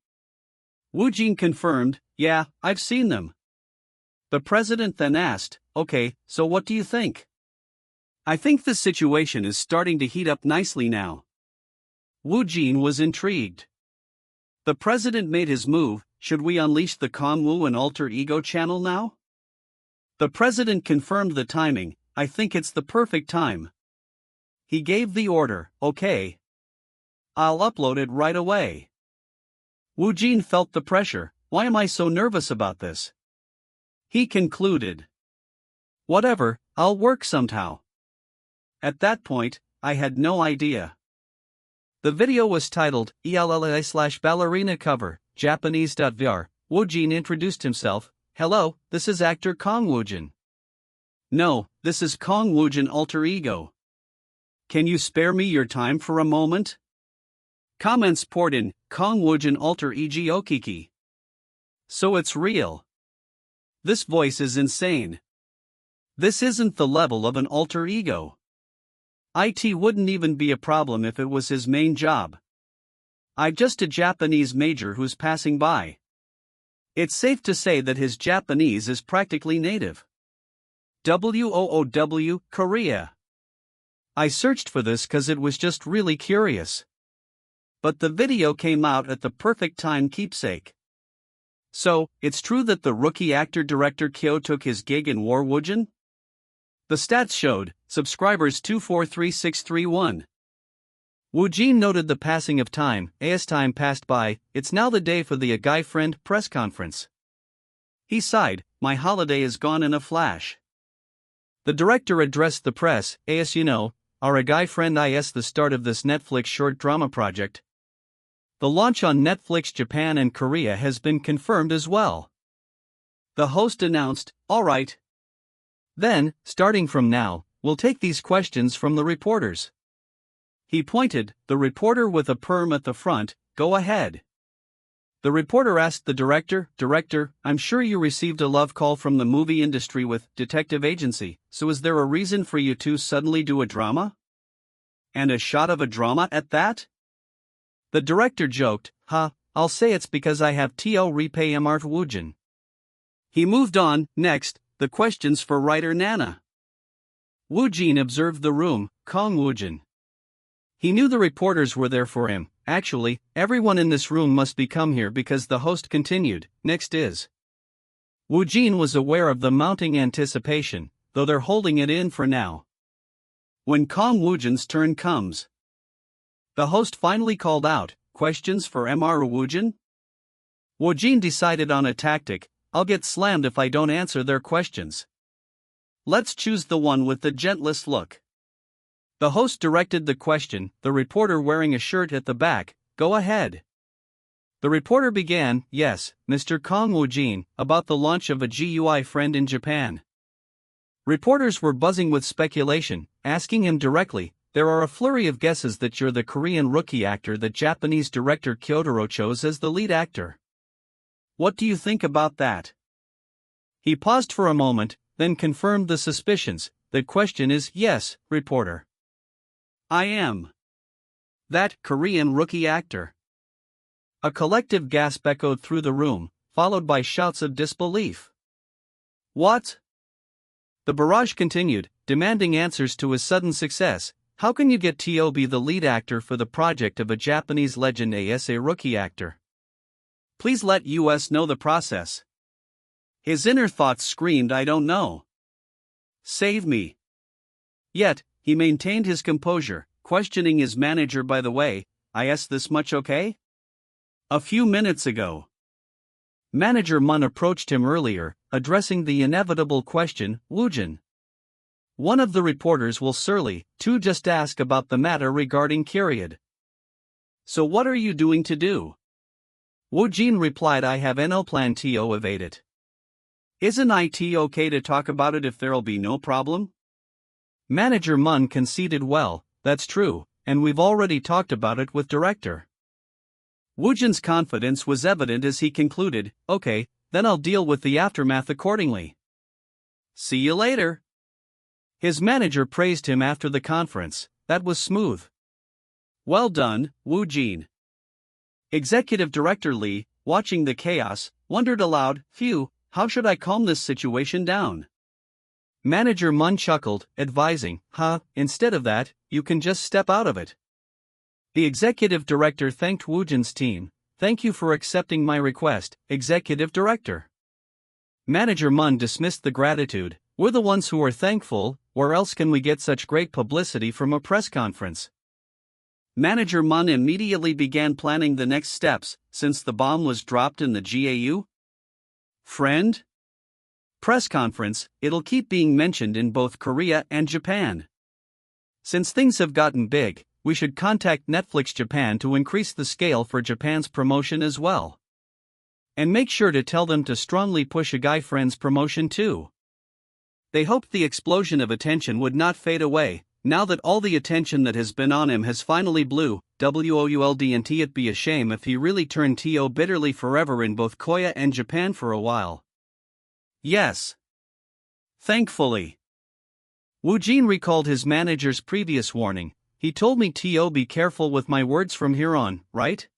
Woojin confirmed, yeah, I've seen them. The president then asked, okay, so what do you think? I think the situation is starting to heat up nicely now. Woojin was intrigued. The president made his move, should we unleash the Kang Woo and alter ego channel now? The president confirmed the timing, I think it's the perfect time. He gave the order, okay. I'll upload it right away. Woojin felt the pressure. Why am I so nervous about this? He concluded. Whatever, I'll work somehow. At that point, I had no idea. The video was titled ELLA/ballerina cover, Japanese.vr. Woojin introduced himself. Hello, this is actor Kang Woojin. No, this is Kang Woojin alter ego. Can you spare me your time for a moment? Comments poured in, Kang Woojin alter ego Okiki. So it's real. This voice is insane. This isn't the level of an alter ego. IT wouldn't even be a problem if it was his main job. I'm just a Japanese major who's passing by. It's safe to say that his Japanese is practically native. WOOW, Korea. I searched for this cause it was just really curious. But the video came out at the perfect time keepsake. So, it's true that the rookie actor-director Kyo took his gig in War Woojin? The stats showed, subscribers 243631. Woojin noted the passing of time. As time passed by, it's now the day for the A Guy Friend press conference. He sighed, my holiday is gone in a flash. The director addressed the press, as you know, our A Guy Friend is the start of this Netflix short drama project. The launch on Netflix Japan and Korea has been confirmed as well. The host announced, alright. Then, starting from now, we'll take these questions from the reporters. He pointed, the reporter with a perm at the front, go ahead. The reporter asked the director, I'm sure you received a love call from the movie industry with Detective Agency, so is there a reason for you to suddenly do a drama? And a shot of a drama at that? The director joked, I'll say it's because I have to repay Mrt Woojin. He moved on, next, the questions for writer Nana. Woojin observed the room, Kang Woojin. He knew the reporters were there for him. Actually, everyone in this room must be come here because the host continued, next is. Woojin was aware of the mounting anticipation, though they're holding it in for now. When Kang Woojin's turn comes. The host finally called out, questions for Mr. Woojin? Woojin decided on a tactic, I'll get slammed if I don't answer their questions. Let's choose the one with the gentlest look. The host directed the question, the reporter wearing a shirt at the back, go ahead. The reporter began, yes, Mr. Kang Woojin, about the launch of A GUI Friend in Japan. Reporters were buzzing with speculation, asking him directly, there are a flurry of guesses that you're the Korean rookie actor that Japanese director Kyotaro chose as the lead actor. What do you think about that? He paused for a moment, then confirmed the suspicions. The question is, yes, reporter. I am that Korean rookie actor. A collective gasp echoed through the room, followed by shouts of disbelief. What? The barrage continued, demanding answers to his sudden success. How can you get to be the lead actor for the project of a Japanese legend as a rookie actor? Please let us know the process. His inner thoughts screamed, I don't know. Save me. Yet, he maintained his composure, questioning his manager, by the way, I asked this much okay? A few minutes ago. Manager Mun approached him earlier, addressing the inevitable question, Woojin. One of the reporters will surly, to just ask about the matter regarding Kyriad. So what are you doing to do? Woojin replied, I have no plan to evade it. Isn't it okay to talk about it if there'll be no problem? Manager Mun conceded, well, that's true, and we've already talked about it with director. Woojin's confidence was evident as he concluded, okay, then I'll deal with the aftermath accordingly. See you later. His manager praised him after the conference, that was smooth. Well done, Woojin. Executive Director Lee, watching the chaos, wondered aloud, phew, how should I calm this situation down? Manager Mun chuckled, advising, instead of that, you can just step out of it. The executive director thanked Woojin's team, thank you for accepting my request, executive director. Manager Mun dismissed the gratitude, we're the ones who are thankful, where else can we get such great publicity from a press conference? Manager Mun immediately began planning the next steps, since the bomb was dropped in the GAU. Friend? Press conference, it'll keep being mentioned in both Korea and Japan. Since things have gotten big, we should contact Netflix Japan to increase the scale for Japan's promotion as well. And make sure to tell them to strongly push a guy friend's promotion too. They hoped the explosion of attention would not fade away, now that all the attention that has been on him has finally blew. WOULD and it'd be a shame if he really turned TO bitterly forever in both Korea and Japan for a while. Yes. Thankfully. Woojin recalled his manager's previous warning. He told me to be careful with my words from here on, right?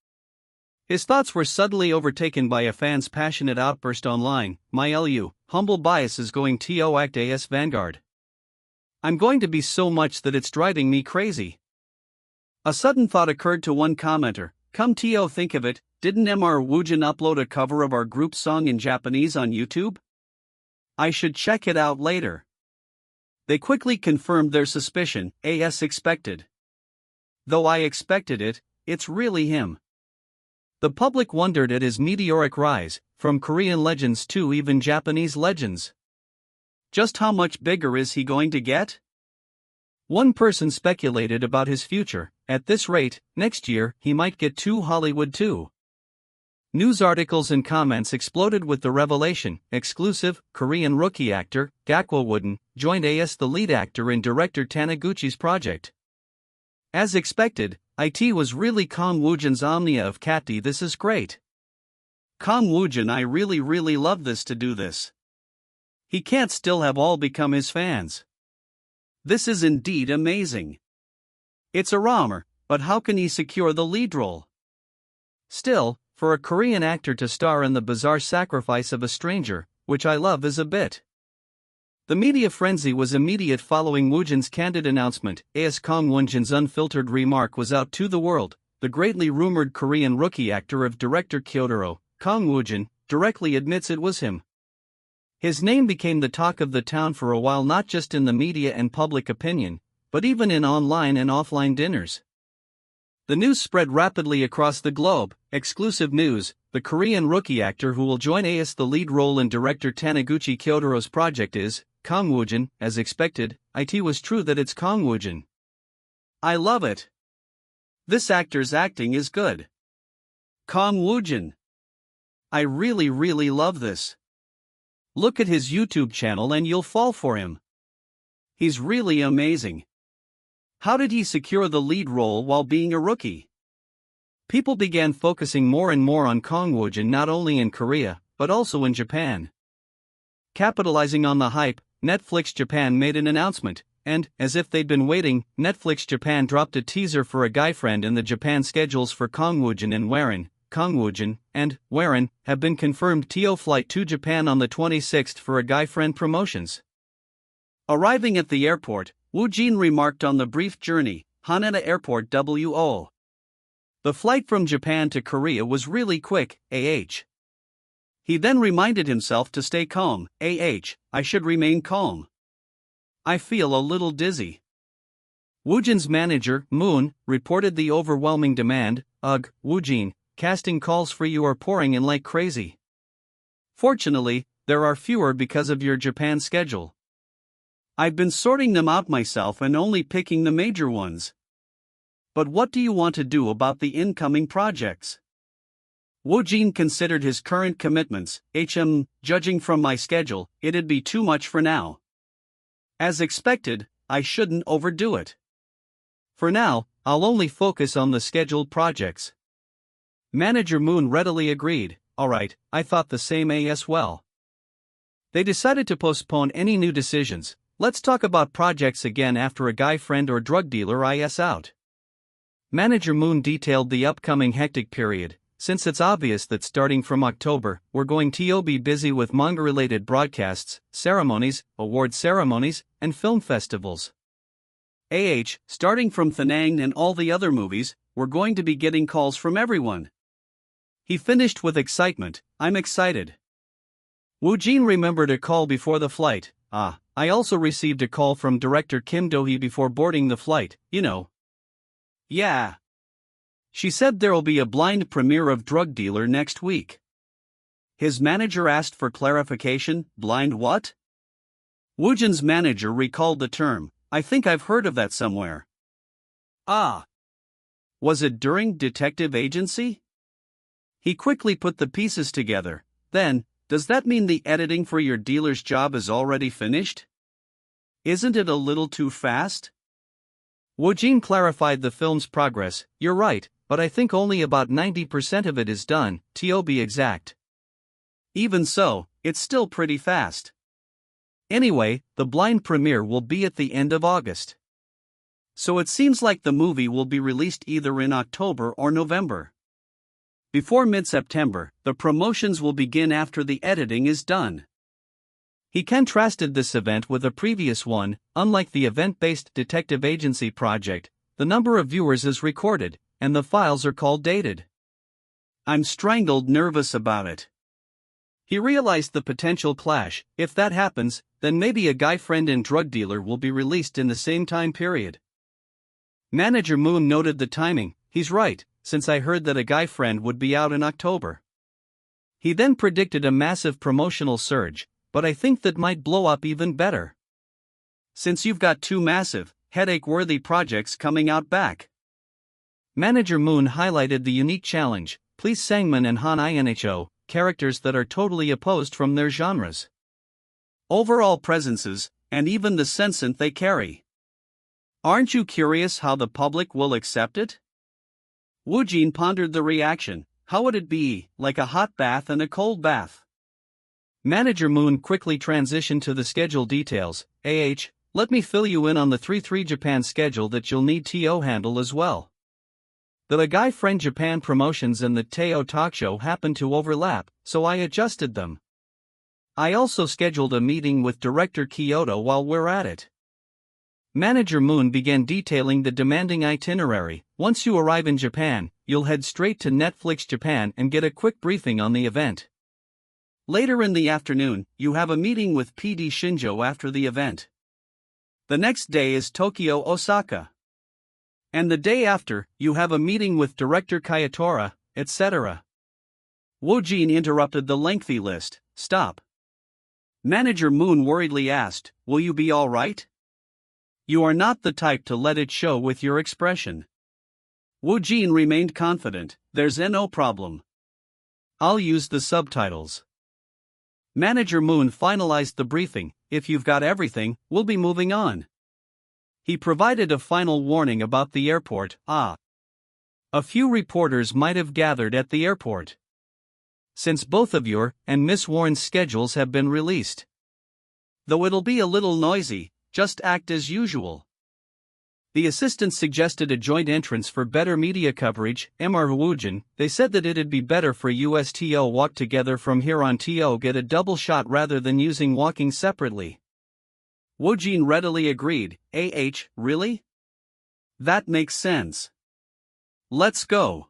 His thoughts were suddenly overtaken by a fan's passionate outburst online. My LU, humble bias is going to act as vanguard. I'm going to be so much that it's driving me crazy. A sudden thought occurred to one commenter. Come to think of it, didn't Mr. Woojin upload a cover of our group song in Japanese on YouTube? I should check it out later. They quickly confirmed their suspicion, as expected. Though I expected it, it's really him. The public wondered at his meteoric rise, from Korean legends to even Japanese legends. Just how much bigger is he going to get? One person speculated about his future. At this rate, next year he might get to Hollywood too. News articles and comments exploded with the revelation. Exclusive, Korean rookie actor, Kang Woojin, joined as the lead actor in director Taniguchi's project. As expected, it was really Kang Woojin's omnia of Catty. This is great. Kang Woojin, I really love this to do this. He can't still have all become his fans. This is indeed amazing. It's a rommer, but how can he secure the lead role? Still, for a Korean actor to star in the bizarre sacrifice of a stranger, which I love, is a bit. The media frenzy was immediate following Woojin's candid announcement, as Kang Woojin's unfiltered remark was out to the world. The greatly rumored Korean rookie actor of director Kyotaro, Kang Woojin, directly admits it was him. His name became the talk of the town for a while, not just in the media and public opinion, but even in online and offline dinners. The news spread rapidly across the globe. Exclusive news: the Korean rookie actor who will join as the lead role in director Taniguchi Kyotaro's project is Kang Woojin. As expected, it was true that it's Kang Woojin. I love it. This actor's acting is good. Kang Woojin. I really love this. Look at his YouTube channel and you'll fall for him. He's really amazing. How did he secure the lead role while being a rookie? People began focusing more and more on Kang Woojin not only in Korea, but also in Japan. Capitalizing on the hype, Netflix Japan made an announcement, and, as if they'd been waiting, Netflix Japan dropped a teaser for a guy friend in the Japan schedules for Kang Woojin and Warren. Kang Woojin and Warren have been confirmed to flight to Japan on the 26th for a guy friend promotions. Arriving at the airport, Woojin remarked on the brief journey. Haneda Airport WO. The flight from Japan to Korea was really quick, He then reminded himself to stay calm, I should remain calm. I feel a little dizzy. Woojin's manager, Moon, reported the overwhelming demand. Woojin, casting calls for you are pouring in like crazy. Fortunately, there are fewer because of your Japan schedule. I've been sorting them out myself and only picking the major ones. But what do you want to do about the incoming projects? Woojin considered his current commitments. Judging from my schedule, it'd be too much for now. As expected, I shouldn't overdo it. For now, I'll only focus on the scheduled projects. Manager Moon readily agreed. Alright, I thought the same as well. They decided to postpone any new decisions. Let's talk about projects again after a guy friend or drug dealer is out. Manager Moon detailed the upcoming hectic period, since it's obvious that starting from October, we're going to be busy with manga-related broadcasts, ceremonies, award ceremonies, and film festivals. Starting from Thanang and all the other movies, we're going to be getting calls from everyone. He finished with excitement. I'm excited. Woojin remembered a call before the flight. I also received a call from director Kim Do-hee before boarding the flight, you know. Yeah. She said there'll be a blind premiere of Drug Dealer next week. His manager asked for clarification. Blind what? Woojin's manager recalled the term. I think I've heard of that somewhere. Ah. Was it during detective agency? He quickly put the pieces together. Then, does that mean the editing for your dealer's job is already finished? Isn't it a little too fast? Woojin clarified the film's progress. You're right, but I think only about 90% of it is done, to be exact. Even so, it's still pretty fast. Anyway, the blind premiere will be at the end of August. So it seems like the movie will be released either in October or November. Before mid-September, the promotions will begin after the editing is done. He contrasted this event with a previous one. Unlike the event-based detective agency project, the number of viewers is recorded, and the files are called dated. I'm strangled nervous about it. He realized the potential clash. If that happens, then maybe A Guy Friend and Drug Dealer will be released in the same time period. Manager Moon noted the timing. He's right, since I heard that A Guy Friend would be out in October. He then predicted a massive promotional surge, but I think that might blow up even better. Since you've got two massive, headache-worthy projects coming out back. Manager Moon highlighted the unique challenge. Please Sangmin and Han Inho, characters that are totally opposed from their genres. Overall presences, and even the sentiment they carry. Aren't you curious how the public will accept it? Woojin pondered the reaction. How would it be, like a hot bath and a cold bath? Manager Moon quickly transitioned to the schedule details. Let me fill you in on the 3-3 Japan schedule that you'll need to handle as well. The Guy Friend Japan promotions and the Teo talk show happen to overlap, so I adjusted them. I also scheduled a meeting with director Kyoto while we're at it. Manager Moon began detailing the demanding itinerary. Once you arrive in Japan, you'll head straight to Netflix Japan and get a quick briefing on the event. Later in the afternoon, you have a meeting with PD Shinjo after the event. The next day is Tokyo Osaka. And the day after, you have a meeting with director Kayatora, etc. Woojin interrupted the lengthy list. Stop. Manager Moon worriedly asked, will you be alright? You are not the type to let it show with your expression. Woojin remained confident. There's no problem. I'll use the subtitles. Manager Moon finalized the briefing. If you've got everything, we'll be moving on. He provided a final warning about the airport. A few reporters might have gathered at the airport. Since both of your and Miss Warren's schedules have been released. Though it'll be a little noisy, just act as usual. The assistants suggested a joint entrance for better media coverage. Woojin, they said that it'd be better for us to walk together from here on to get a double shot rather than using walking separately. Woojin readily agreed. Really? That makes sense. Let's go.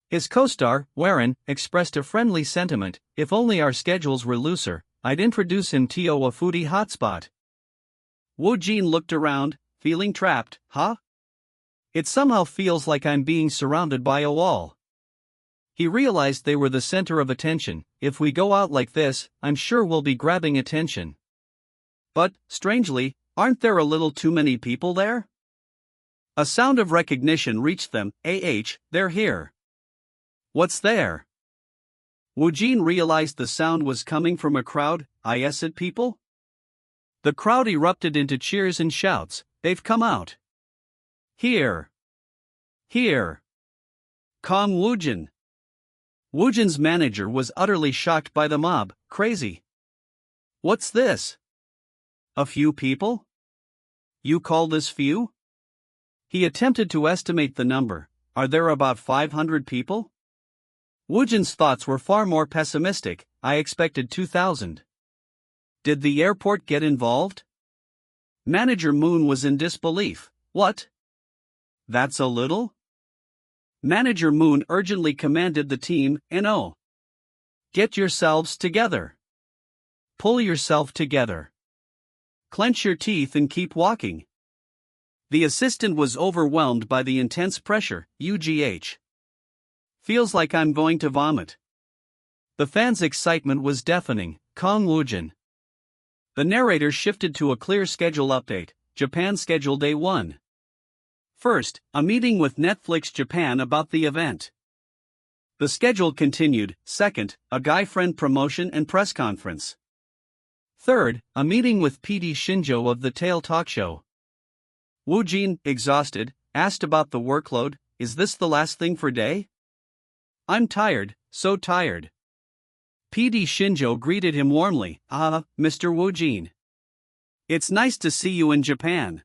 His co-star, Warren, expressed a friendly sentiment. If only our schedules were looser, I'd introduce him to a foodie hotspot. Woojin looked around, feeling trapped. It somehow feels like I'm being surrounded by a wall. He realized they were the center of attention. If we go out like this, I'm sure we'll be grabbing attention. But, strangely, aren't there a little too many people there? A sound of recognition reached them. They're here. What's there? Woojin realized the sound was coming from a crowd. Is it people? The crowd erupted into cheers and shouts. They've come out. Here. Here. Kang Woojin. Woojin's manager was utterly shocked by the mob. Crazy. What's this? A few people? You call this few? He attempted to estimate the number. Are there about 500 people? Woojin's thoughts were far more pessimistic. I expected 2,000. Did the airport get involved? Manager Moon was in disbelief. What? That's a little? Manager Moon urgently commanded the team. Get yourselves together. Pull yourself together. Clench your teeth and keep walking. The assistant was overwhelmed by the intense pressure. UGH. Feels like I'm going to vomit. The fans' excitement was deafening. Kang Woojin. The narrator shifted to a clear schedule update. Japan schedule day 1. First, a meeting with Netflix Japan about the event. The schedule continued. Second, a guy friend promotion and press conference. Third, a meeting with PD Shinjo of the Tail Talk Show. Woojin, exhausted, asked about the workload. Is this the last thing for day? I'm tired, so tired. PD Shinjo greeted him warmly. Mr. Woojin. It's nice to see you in Japan.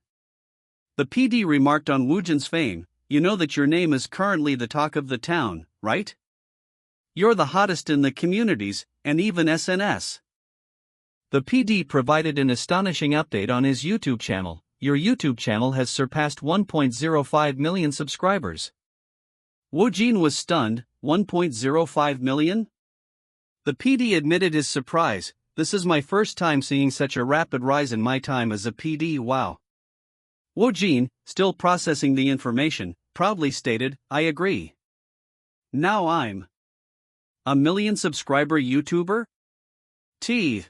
The PD remarked on Woojin's fame. You know that your name is currently the talk of the town, right? You're the hottest in the communities, and even SNS. The PD provided an astonishing update on his YouTube channel. Your YouTube channel has surpassed 1.05 million subscribers. Woojin was stunned. 1.05 million? The PD admitted his surprise. This is my first time seeing such a rapid rise in my time as a PD. Wow. Woojin, still processing the information, proudly stated, I agree. Now I'm a million subscriber YouTuber? Due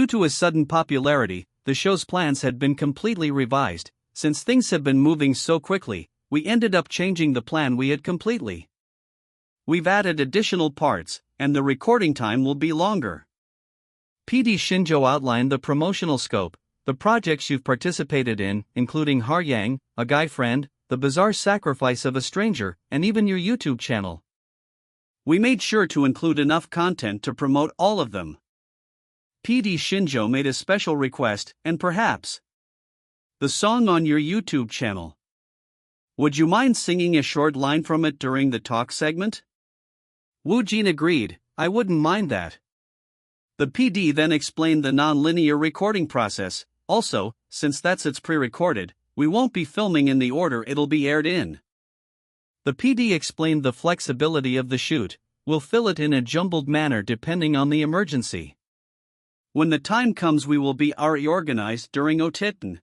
to his sudden popularity, the show's plans had been completely revised. Since things have been moving so quickly, we ended up changing the plan we had completely. We've added additional parts, and the recording time will be longer. PD Shinjo outlined the promotional scope, the projects you've participated in, including Haryang, A Guy Friend, The Bizarre Sacrifice of a Stranger, and even your YouTube channel. We made sure to include enough content to promote all of them. PD Shinjo made a special request, and perhaps the song on your YouTube channel. Would you mind singing a short line from it during the talk segment? Woojin agreed, I wouldn't mind that. The PD then explained the non-linear recording process. Also, since it's pre-recorded, we won't be filming in the order it'll be aired in. The PD explained the flexibility of the shoot. We'll fill it in a jumbled manner depending on the emergency. When the time comes we will be reorganized during audition.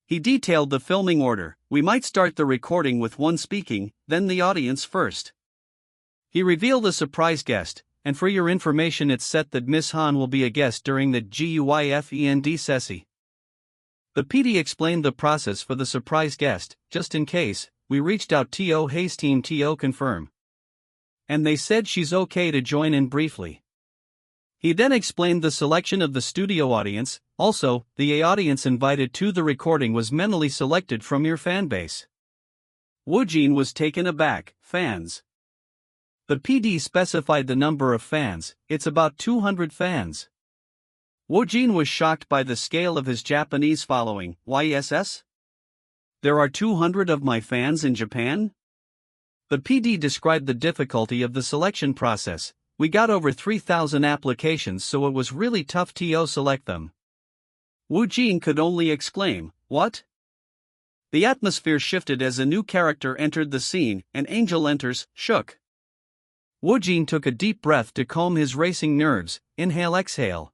He detailed the filming order. We might start the recording with one speaking, then the audience first. He revealed a surprise guest, and for your information it's set that Miss Han will be a guest during the GUIFEND session. The PD explained the process for the surprise guest. Just in case, we reached out to Hayes team to confirm. And they said she's okay to join in briefly. He then explained the selection of the studio audience. Also, the audience invited to the recording was mentally selected from your fanbase. Woojin was taken aback. Fans. The PD specified the number of fans. It's about 200 fans. Woojin was shocked by the scale of his Japanese following. YSS? There are 200 of my fans in Japan? The PD described the difficulty of the selection process. We got over 3,000 applications, so it was really tough to select them. Woojin could only exclaim, what? The atmosphere shifted as a new character entered the scene. An angel enters, shook. Woojin took a deep breath to calm his racing nerves. Inhale, exhale.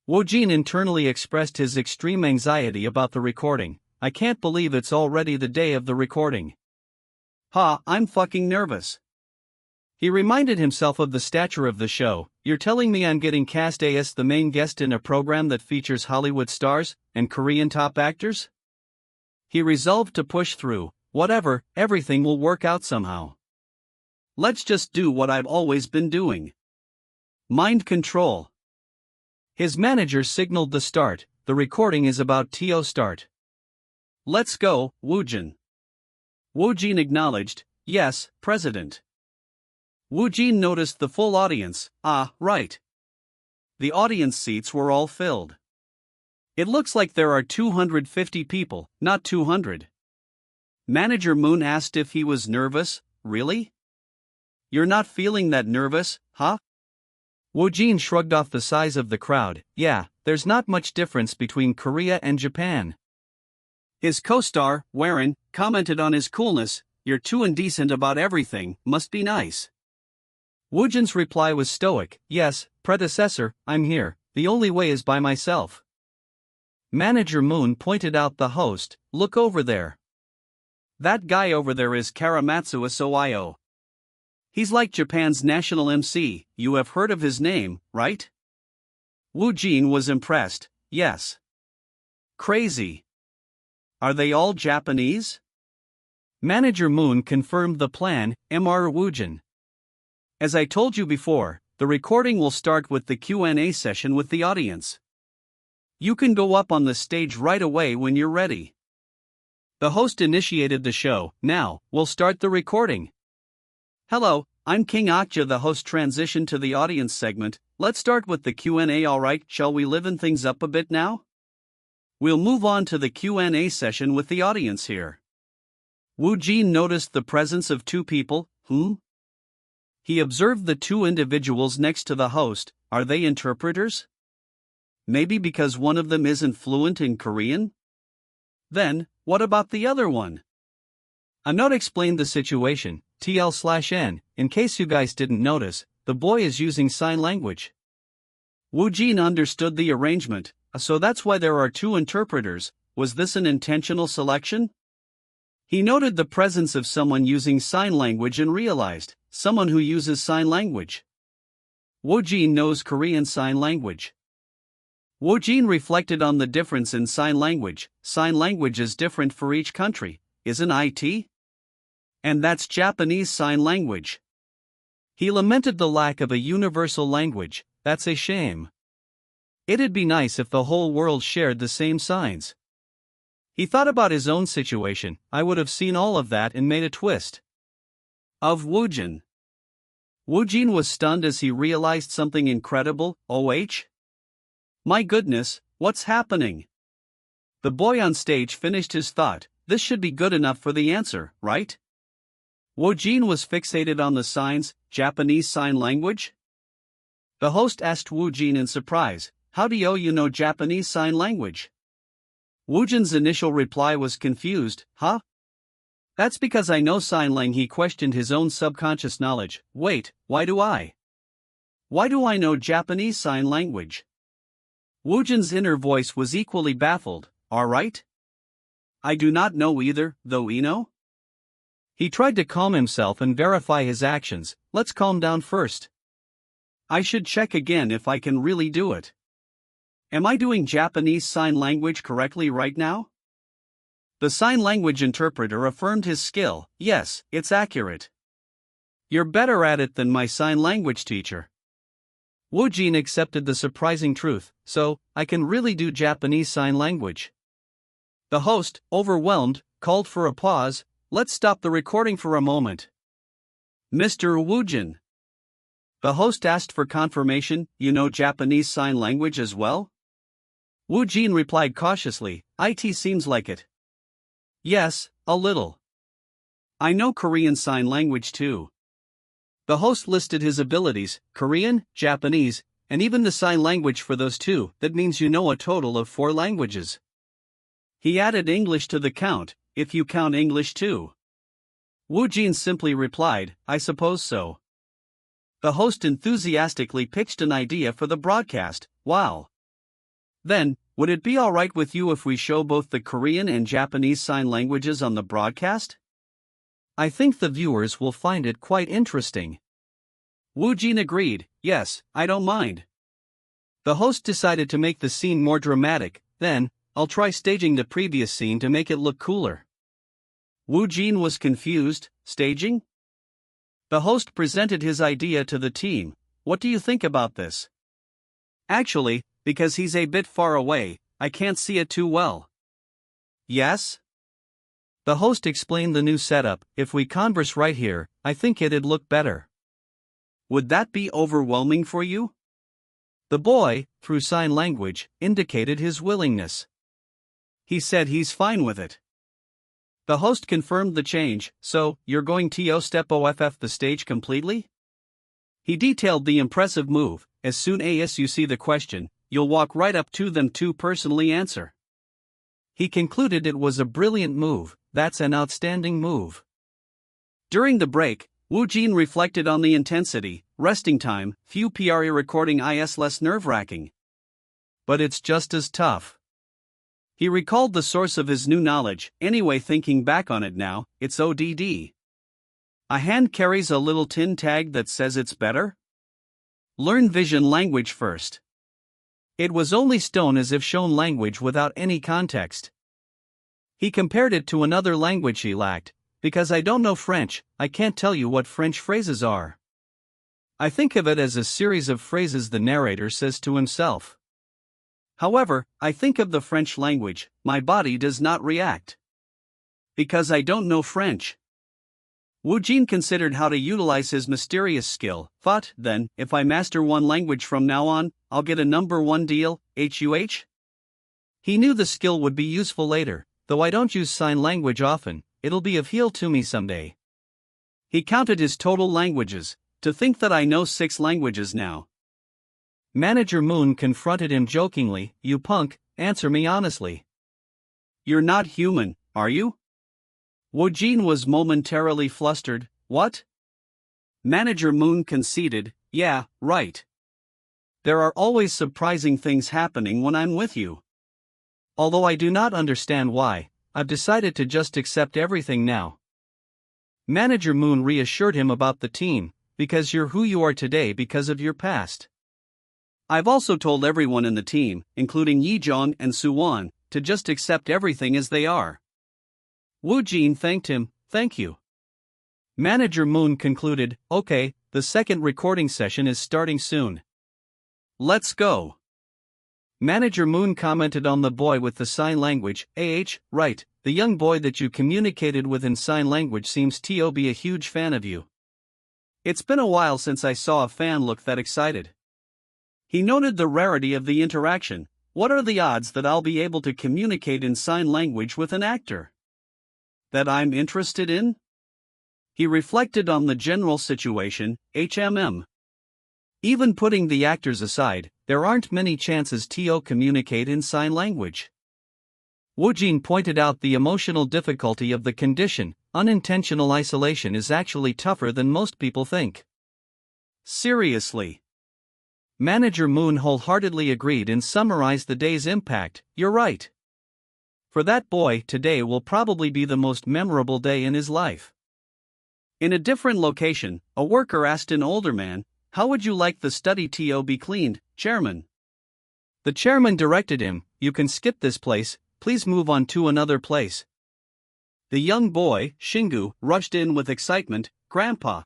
Woojin internally expressed his extreme anxiety about the recording. I can't believe it's already the day of the recording. I'm fucking nervous. He reminded himself of the stature of the show. You're telling me I'm getting cast as the main guest in a program that features Hollywood stars and Korean top actors? He resolved to push through. Whatever, everything will work out somehow. Let's just do what I've always been doing. Mind control. His manager signaled the start. The recording is about to start. Let's go, Woojin. Woojin acknowledged, yes, President. Woojin noticed the full audience. Right. The audience seats were all filled. It looks like there are 250 people, not 200. Manager Moon asked if he was nervous. Really? You're not feeling that nervous, huh? Woojin shrugged off the size of the crowd. Yeah, there's not much difference between Korea and Japan. His co-star, Warren, commented on his coolness. You're too indecent about everything, must be nice. Woojin's reply was stoic. Yes, predecessor, I'm here. The only way is by myself. Manager Moon pointed out the host, look over there. That guy over there is Karamatsu Soio. He's like Japan's national MC, you have heard of his name, right? Woojin was impressed, yes. Crazy. Are they all Japanese? Manager Moon confirmed the plan, Mr. Woojin. As I told you before, the recording will start with the Q&A session with the audience. You can go up on the stage right away when you're ready. The host initiated the show. Now, we'll start the recording. Hello, I'm King Akja. The host transitioned to the audience segment. Let's start with the Q&A. Alright, shall we liven things up a bit now? We'll move on to the Q&A session with the audience here. Woojin noticed the presence of two people. He observed the two individuals next to the host. Are they interpreters? Maybe because one of them isn't fluent in Korean? Then, what about the other one? A note explained the situation. TL/N, in case you guys didn't notice, the boy is using sign language. Woojin understood the arrangement, so that's why there are two interpreters. Was this an intentional selection? He noted the presence of someone using sign language and realized, someone who uses sign language. Woojin knows Korean Sign Language. Woojin reflected on the difference in sign language. Sign language is different for each country, isn't it? And that's Japanese Sign Language. He lamented the lack of a universal language. That's a shame. It'd be nice if the whole world shared the same signs. He thought about his own situation. I would have seen all of that and made a twist. Of Woojin. Woojin was stunned as he realized something incredible. My goodness, what's happening? The boy on stage finished his thought. This should be good enough for the answer, right? Woojin was fixated on the signs, Japanese Sign Language? The host asked Woojin in surprise, how do you know Japanese Sign Language? Woojin's initial reply was confused, huh? That's because I know sign lang. He questioned his own subconscious knowledge. Wait, why do I? Why do I know Japanese Sign Language? Woojin's inner voice was equally baffled, alright? I do not know either, though Eno? He tried to calm himself and verify his actions. Let's calm down first. I should check again if I can really do it. Am I doing Japanese Sign Language correctly right now? The sign language interpreter affirmed his skill. Yes, it's accurate. You're better at it than my sign language teacher. Woojin accepted the surprising truth, so, I can really do Japanese Sign Language. The host, overwhelmed, called for a pause. Let's stop the recording for a moment. Mr. Woojin. The host asked for confirmation. You know Japanese Sign Language as well? Woojin replied cautiously, it seems like it. Yes, a little. I know Korean Sign Language too. The host listed his abilities, Korean, Japanese, and even the sign language for those two. That means you know a total of 4 languages. He added English to the count, if you count English too. Woojin simply replied, I suppose so. The host enthusiastically pitched an idea for the broadcast. Wow. Then, would it be alright with you if we show both the Korean and Japanese sign languages on the broadcast? I think the viewers will find it quite interesting. Woojin agreed, yes, I don't mind. The host decided to make the scene more dramatic. Then, I'll try staging the previous scene to make it look cooler. Woojin was confused. Staging? The host presented his idea to the team. What do you think about this? Actually, because he's a bit far away, I can't see it too well. Yes? The host explained the new setup. If we converse right here, I think it'd look better. Would that be overwhelming for you? The boy, through sign language, indicated his willingness. He said he's fine with it. The host confirmed the change. So, you're going to step off the stage completely? He detailed the impressive move. As soon as you see the question, you'll walk right up to them to personally answer. He concluded it was a brilliant move. That's an outstanding move. During the break, Woojin reflected on the intensity. Resting time, few PRE recording is less nerve-wracking. But it's just as tough. He recalled the source of his new knowledge. Anyway, thinking back on it now, it's ODD. A hand carries a little tin tag that says it's better? Learn vision language first. It was only stone as if shown language without any context. He compared it to another language he lacked. Because I don't know French, I can't tell you what French phrases are. I think of it as a series of phrases the narrator says to himself. However, I think of the French language, my body does not react. Because I don't know French. Woojin considered how to utilize his mysterious skill, thought, then, if I master one language from now on, I'll get a #1 deal, HUH? He knew the skill would be useful later, though I don't use sign language often, it'll be of help to me someday. He counted his total languages, to think that I know 6 languages now. Manager Moon confronted him jokingly, you punk, answer me honestly. You're not human, are you? Woojin was momentarily flustered. What? Manager Moon conceded, yeah, right. There are always surprising things happening when I'm with you. Although I do not understand why, I've decided to just accept everything now. Manager Moon reassured him about the team, because you're who you are today because of your past. I've also told everyone in the team, including Yijong and Suwon, to just accept everything as they are. Woojin thanked him, thank you. Manager Moon concluded, okay, the second recording session is starting soon. Let's go. Manager Moon commented on the boy with the sign language, right, the young boy that you communicated with in sign language seems to be a huge fan of you. It's been a while since I saw a fan look that excited. He noted the rarity of the interaction. What are the odds that I'll be able to communicate in sign language with an actor that I'm interested in? He reflected on the general situation, Even putting the actors aside, there aren't many chances to communicate in sign language. Woojin pointed out the emotional difficulty of the condition. Unintentional isolation is actually tougher than most people think. Seriously. Manager Moon wholeheartedly agreed and summarized the day's impact. You're right. For that boy, today will probably be the most memorable day in his life. In a different location, a worker asked an older man, how would you like the study to be cleaned, chairman? The chairman directed him, you can skip this place, please move on to another place. The young boy, Shingu, rushed in with excitement, Grandpa.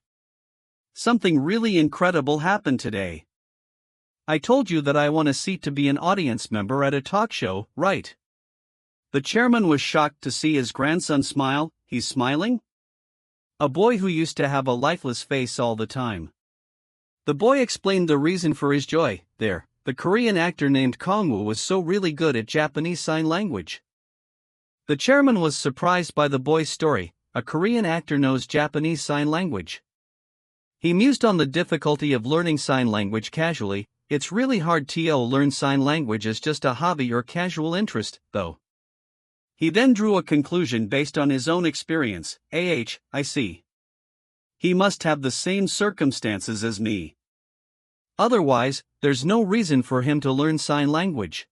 Something really incredible happened today. I told you that I want a seat to be an audience member at a talk show, right? The chairman was shocked to see his grandson smile. He's smiling? A boy who used to have a lifeless face all the time. The boy explained the reason for his joy. The Korean actor named Kang Woojin was so really good at Japanese Sign Language. The chairman was surprised by the boy's story. A Korean actor knows Japanese Sign Language. He mused on the difficulty of learning sign language casually. It's really hard to learn sign language as just a hobby or casual interest, though. He then drew a conclusion based on his own experience. I see. He must have the same circumstances as me. Otherwise, there's no reason for him to learn sign language.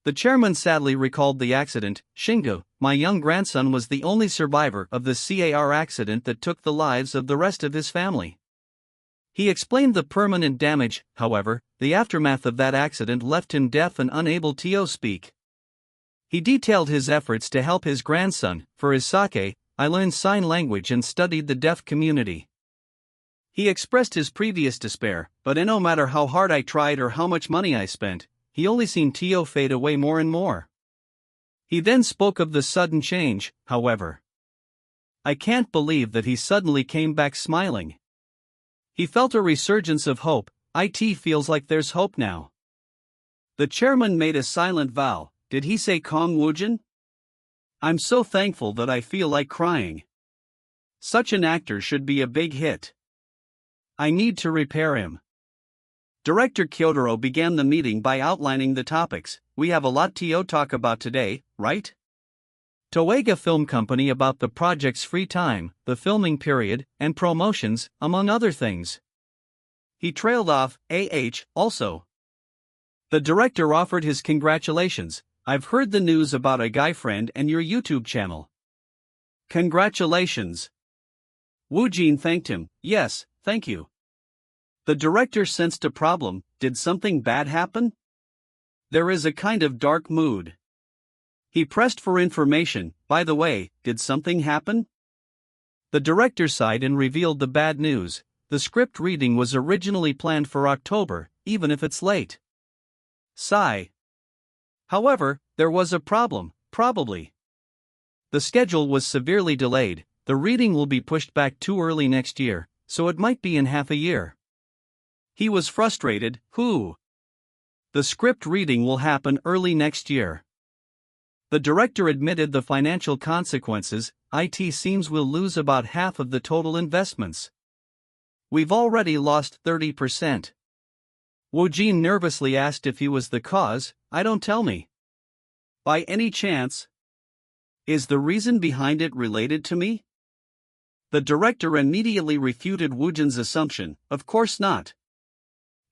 The chairman sadly recalled the accident. Shingu, my young grandson was the only survivor of the car accident that took the lives of the rest of his family. He explained the permanent damage. However, the aftermath of that accident left him deaf and unable to speak. He detailed his efforts to help his grandson. For his sake, I learned sign language and studied the deaf community. He expressed his previous despair, but no matter how hard I tried or how much money I spent, he only seemed to fade away more and more. He then spoke of the sudden change, however. I can't believe that he suddenly came back smiling. He felt a resurgence of hope. It feels like there's hope now. The chairman made a silent vow. Did he say Kang Woojin? I'm so thankful that I feel like crying. Such an actor should be a big hit. I need to repair him. Director Kyotaro began the meeting by outlining the topics. We have a lot to talk about today, right? Toega Film Company about the project's free time, the filming period, and promotions, among other things. He trailed off, also. The director offered his congratulations. I've heard the news about a guy friend and your YouTube channel. Congratulations. Woojin thanked him. Yes, thank you. The director sensed a problem. Did something bad happen? There is a kind of dark mood. He pressed for information. By the way, did something happen? The director sighed and revealed the bad news. The script reading was originally planned for October, even if it's late. Sigh. However, there was a problem, probably. The schedule was severely delayed. The reading will be pushed back too early next year, so it might be in half a year. He was frustrated. The script reading will happen early next year. The director admitted the financial consequences. It seems we'll lose about half of the total investments. We've already lost 30%. Woojin nervously asked if he was the cause. Don't tell me. By any chance? Is the reason behind it related to me? The director immediately refuted Woojin's assumption. Of course not.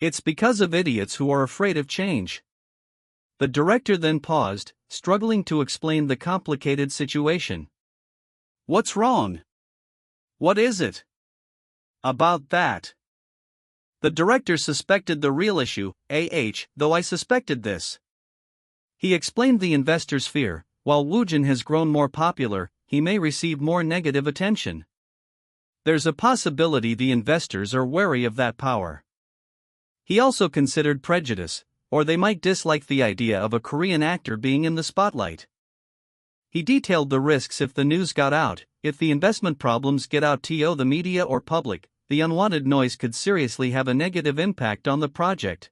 It's because of idiots who are afraid of change. The director then paused, struggling to explain the complicated situation. What's wrong? What is it? About that. The director suspected the real issue, though I suspected this. He explained the investor's fear. While Woojin has grown more popular, he may receive more negative attention. There's a possibility the investors are wary of that power. He also considered prejudice, or they might dislike the idea of a Korean actor being in the spotlight. He detailed the risks if the news got out. If the investment problems get out to the media or public, the unwanted noise could seriously have a negative impact on the project.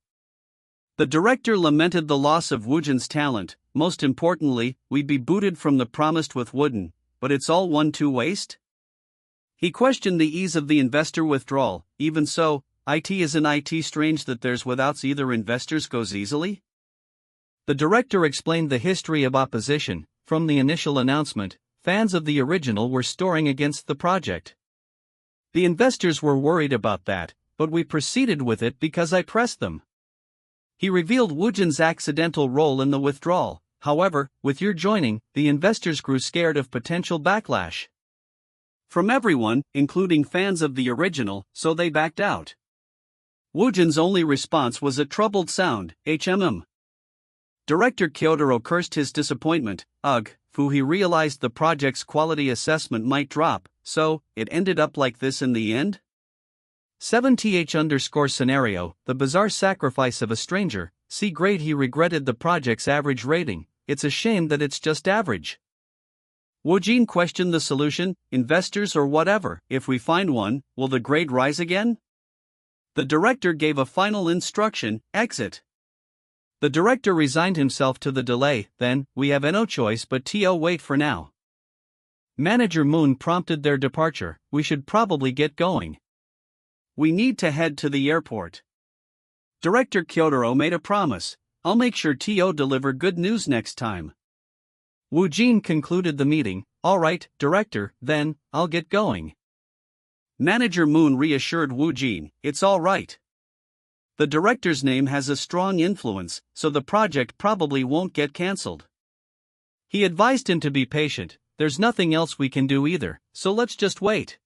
The director lamented the loss of Woojin's talent. Most importantly, we'd be booted from the promised with Woojin, but it's all one-two waste? He questioned the ease of the investor withdrawal. Even so, isn't it strange that there's without either investors goes easily? The director explained the history of opposition. From the initial announcement, fans of the original were storming against the project. The investors were worried about that, but we proceeded with it because I pressed them. He revealed Woojin's accidental role in the withdrawal. However, with your joining, the investors grew scared of potential backlash from everyone, including fans of the original, so they backed out. Woojin's only response was a troubled sound. Director Kyotaro cursed his disappointment. He realized the project's quality assessment might drop, so it ended up like this in the end? 7th_scenario, the bizarre sacrifice of a stranger. See grade. He regretted the project's average rating. It's a shame that it's just average. Woojin questioned the solution, investors or whatever. If we find one, will the grade rise again? The director gave a final instruction, exit. The director resigned himself to the delay. Then, we have no choice but to wait for now. Manager Moon prompted their departure. We should probably get going. We need to head to the airport. Director Kyotaro made a promise. I'll make sure to deliver good news next time. Woojin concluded the meeting. All right, director, then, I'll get going. Manager Moon reassured Woojin, it's all right. The director's name has a strong influence, so the project probably won't get cancelled. He advised him to be patient. There's nothing else we can do either, so let's just wait.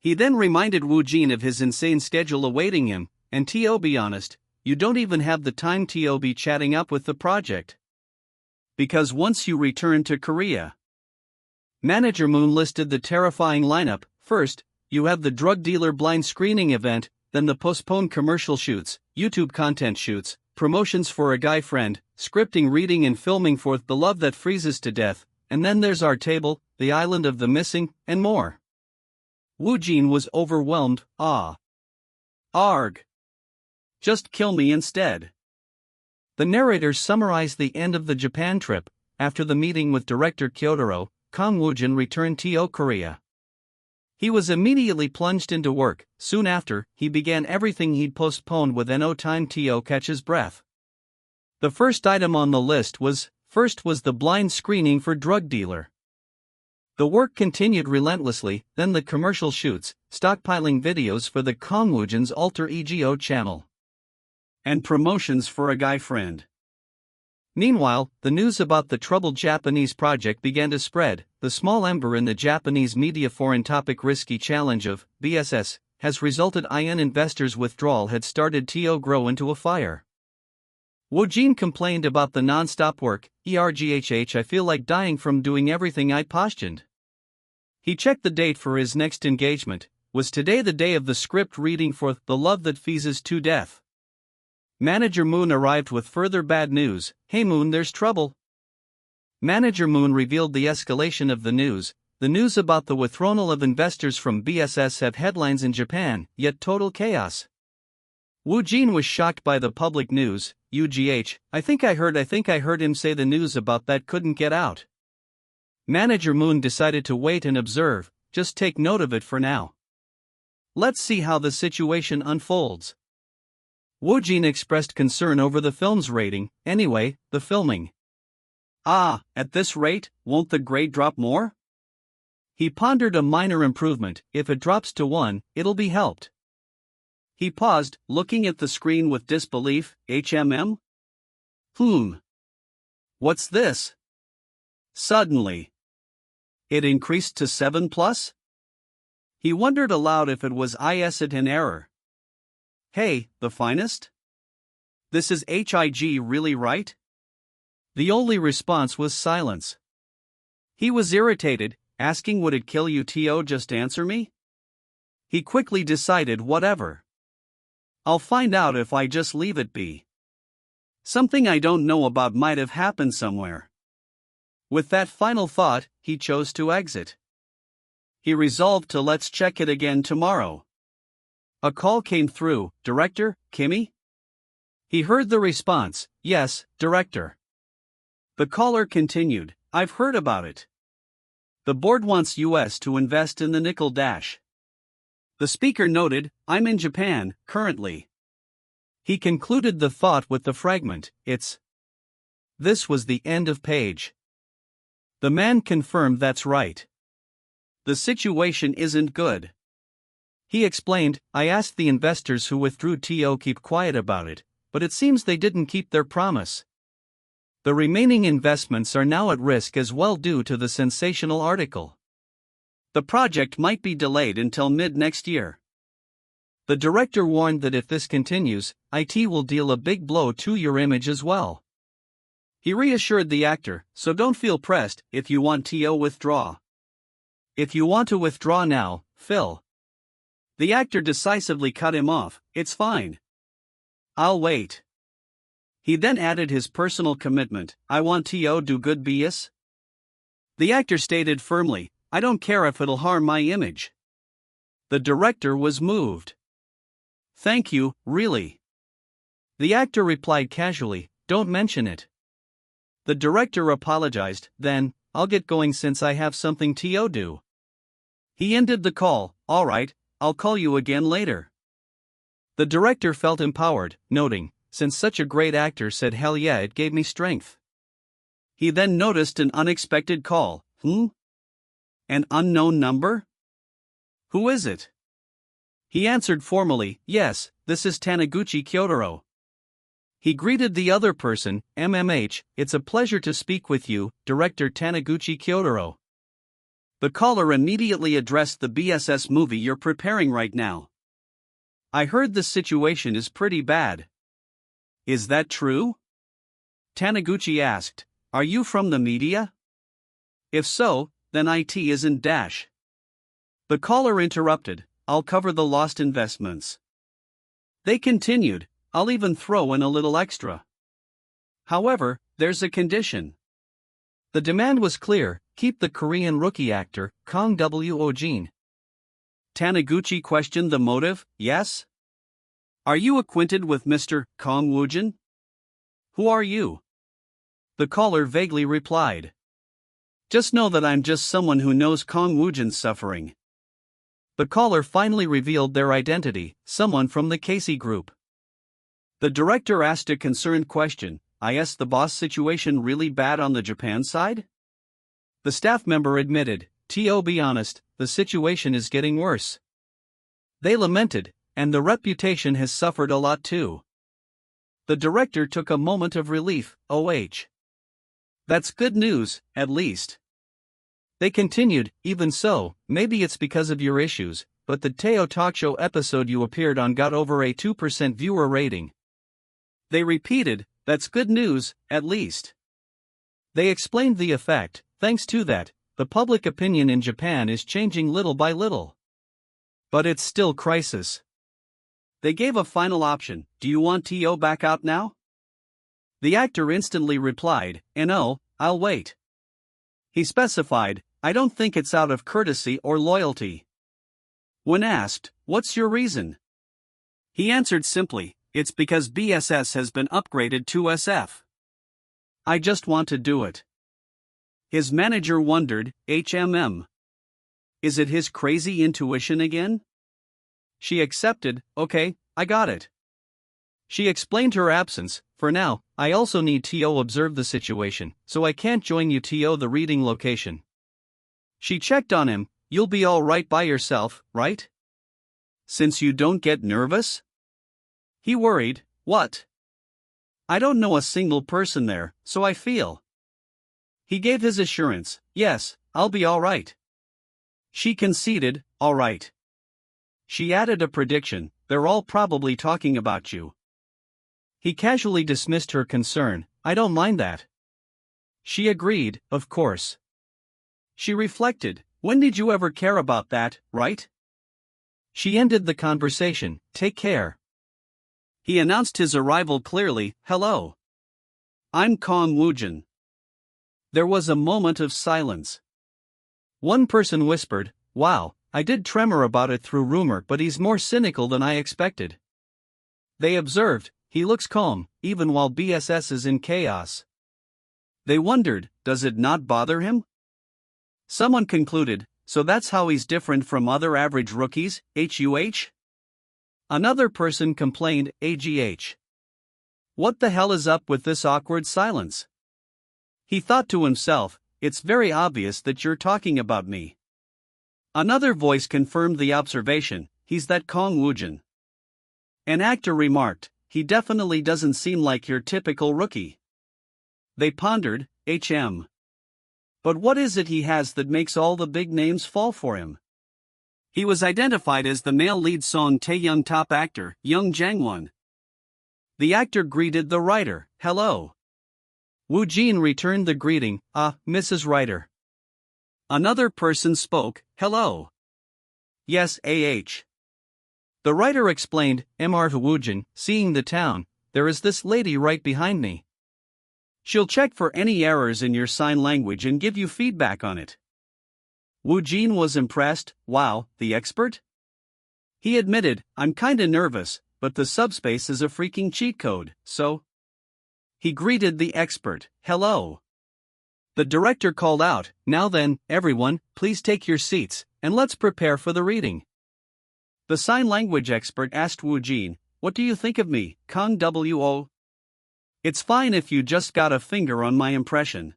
He then reminded Woojin of his insane schedule awaiting him, and be honest, you don't even have the time to be chatting up with the project. Because once you return to Korea. Manager Moon listed the terrifying lineup. First, you have the drug dealer blind screening event, then the postponed commercial shoots, YouTube content shoots, promotions for a guy friend, scripting, reading and filming for The Love That Freezes to Death, and then there's our table, the island of the missing, and more. Woojin was overwhelmed. Arg. Just kill me instead. The narrator summarized the end of the Japan trip. After the meeting with director Kyotaro, Kang Woojin returned to Korea. He was immediately plunged into work. Soon after, he began everything he'd postponed with no time to catch his breath. The first item on the list was the blind screening for drug dealer. The work continued relentlessly, then the commercial shoots, stockpiling videos for the Kang Woojin's alter ego channel, and promotions for a guy friend. Meanwhile, the news about the troubled Japanese project began to spread. The small ember in the Japanese media foreign topic risky challenge of BSS has resulted in investors' withdrawal had started to grow into a fire. Woojin complained about the non-stop work. I feel like dying from doing everything I postponed. He checked the date for his next engagement. Was today the day of the script reading for The Love That Freezes to Death? Manager Moon arrived with further bad news. Hey Moon, there's trouble. Manager Moon revealed the escalation of the news. The news about the withdrawal of investors from BSS have headlines in Japan, yet total chaos. Woojin was shocked by the public news. I think I heard him say the news about that couldn't get out. Manager Moon decided to wait and observe, just take note of it for now. Let's see how the situation unfolds. Woojin expressed concern over the film's rating. Anyway, the filming. At this rate, won't the grade drop more? He pondered a minor improvement. If it drops to 1, it'll be helped. He paused, looking at the screen with disbelief. What's this? Suddenly, it increased to 7+? He wondered aloud if it was an error. Hey, the finest? This is HIG really right? The only response was silence. He was irritated, asking would it kill you just answer me? He quickly decided whatever. I'll find out if I just leave it be. Something I don't know about might have happened somewhere. With that final thought, he chose to exit. He resolved to let's check it again tomorrow. A call came through. Director, Kimmy? He heard the response, yes, Director. The caller continued, I've heard about it. The board wants US to invest in the nickel dash. The speaker noted, I'm in Japan, currently. He concluded the thought with the fragment, This was the end of page. The man confirmed that's right. The situation isn't good. He explained, I asked the investors who withdrew to keep quiet about it, but it seems they didn't keep their promise. The remaining investments are now at risk as well due to the sensational article. The project might be delayed until mid-next year. The director warned that if this continues, IT will deal a big blow to your image as well. He reassured the actor, so don't feel pressed if you want to withdraw. If you want to withdraw now, Phil. The actor decisively cut him off, it's fine. I'll wait. He then added his personal commitment, I want to do good BS. The actor stated firmly, I don't care if it'll harm my image. The director was moved. Thank you, really. The actor replied casually, don't mention it. The director apologized, then, I'll get going since I have something to do. He ended the call, alright, I'll call you again later. The director felt empowered, noting, since such a great actor said hell yeah it gave me strength. He then noticed an unexpected call, An unknown number? Who is it? He answered formally, yes, this is Taniguchi Kyotaro. He greeted the other person, it's a pleasure to speak with you, Director Taniguchi Kyotaro. The caller immediately addressed the BSS movie you're preparing right now. I heard the situation is pretty bad. Is that true? Taniguchi asked, are you from the media? If so, then IT isn't dash. The caller interrupted, I'll cover the lost investments. They continued, I'll even throw in a little extra. However, there's a condition. The demand was clear, keep the Korean rookie actor, Kang Woojin. Taniguchi questioned the motive, yes? Are you acquainted with Mr. Kang Woojin? Who are you? The caller vaguely replied. Just know that I'm just someone who knows Kang Woojin's suffering. The caller finally revealed their identity, someone from the Casey Group. The director asked a concerned question, is the boss situation really bad on the Japan side? The staff member admitted, to be honest, the situation is getting worse. They lamented, and the reputation has suffered a lot too. The director took a moment of relief. OH. That's good news, at least. They continued, even so, maybe it's because of your issues, but the Teo talk show episode you appeared on got over a 2% viewer rating. They repeated, that's good news, at least. They explained the effect. Thanks to that, the public opinion in Japan is changing little by little. But it's still crisis. They gave a final option. Do you want Teo back out now? The actor instantly replied, no, I'll wait. He specified, I don't think it's out of courtesy or loyalty. When asked, what's your reason? He answered simply, it's because BSS has been upgraded to SF. I just want to do it. His manager wondered, HMM. Is it his crazy intuition again? She accepted, okay, I got it. She explained her absence. For now, I also need Teo observe the situation, so I can't join you Teo the reading location. She checked on him, you'll be all right by yourself, right? Since you don't get nervous? He worried, what? I don't know a single person there, so I feel. He gave his assurance, yes, I'll be all right. She conceded, all right. She added a prediction, they're all probably talking about you. He casually dismissed her concern, I don't mind that. She agreed, of course. She reflected, when did you ever care about that, right? She ended the conversation, take care. He announced his arrival clearly, hello. I'm Kang Woojin. There was a moment of silence. One person whispered, wow, I did tremor about it through rumor but he's more cynical than I expected. They observed, he looks calm, even while BSS is in chaos. They wondered, does it not bother him? Someone concluded, so that's how he's different from other average rookies, HUH? Another person complained, AGH. What the hell is up with this awkward silence? He thought to himself, it's very obvious that you're talking about me. Another voice confirmed the observation, he's that Kang Woojin. An actor remarked, he definitely doesn't seem like your typical rookie. They pondered, HM. But what is it he has that makes all the big names fall for him? He was identified as the male lead Song Tae-young top actor, Young Jang-won. The actor greeted the writer, hello. Woojin returned the greeting, Mrs. Writer. Another person spoke, hello. Yes, AH. The writer explained, Mr. Woojin, seeing the town, there is this lady right behind me. She'll check for any errors in your sign language and give you feedback on it. Woojin was impressed, wow, the expert? He admitted, I'm kinda nervous, but the subspace is a freaking cheat code, so. He greeted the expert, hello. The director called out, now then, everyone, please take your seats, and let's prepare for the reading. The sign language expert asked Woojin, what do you think of me, Kang Wo? It's fine if you just got a finger on my impression.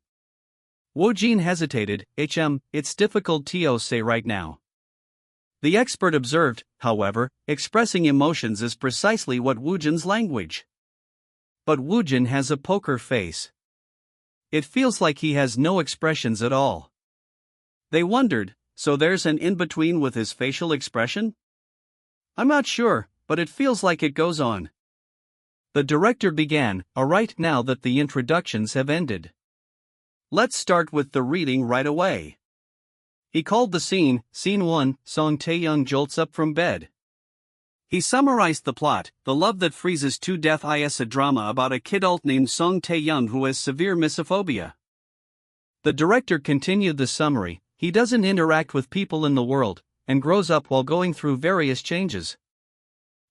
Woojin hesitated, it's difficult to say right now. The expert observed, however, expressing emotions is precisely what Woojin's language. But Woojin has a poker face. It feels like he has no expressions at all. They wondered, so there's an in-between with his facial expression? I'm not sure, but it feels like it goes on. The director began, alright now that the introductions have ended. Let's start with the reading right away. He called the scene 1, Song Tae-young jolts up from bed. He summarized the plot, the love that freezes to death is a drama about a kid named Song Tae-young who has severe misophonia. The director continued the summary, he doesn't interact with people in the world, and grows up while going through various changes.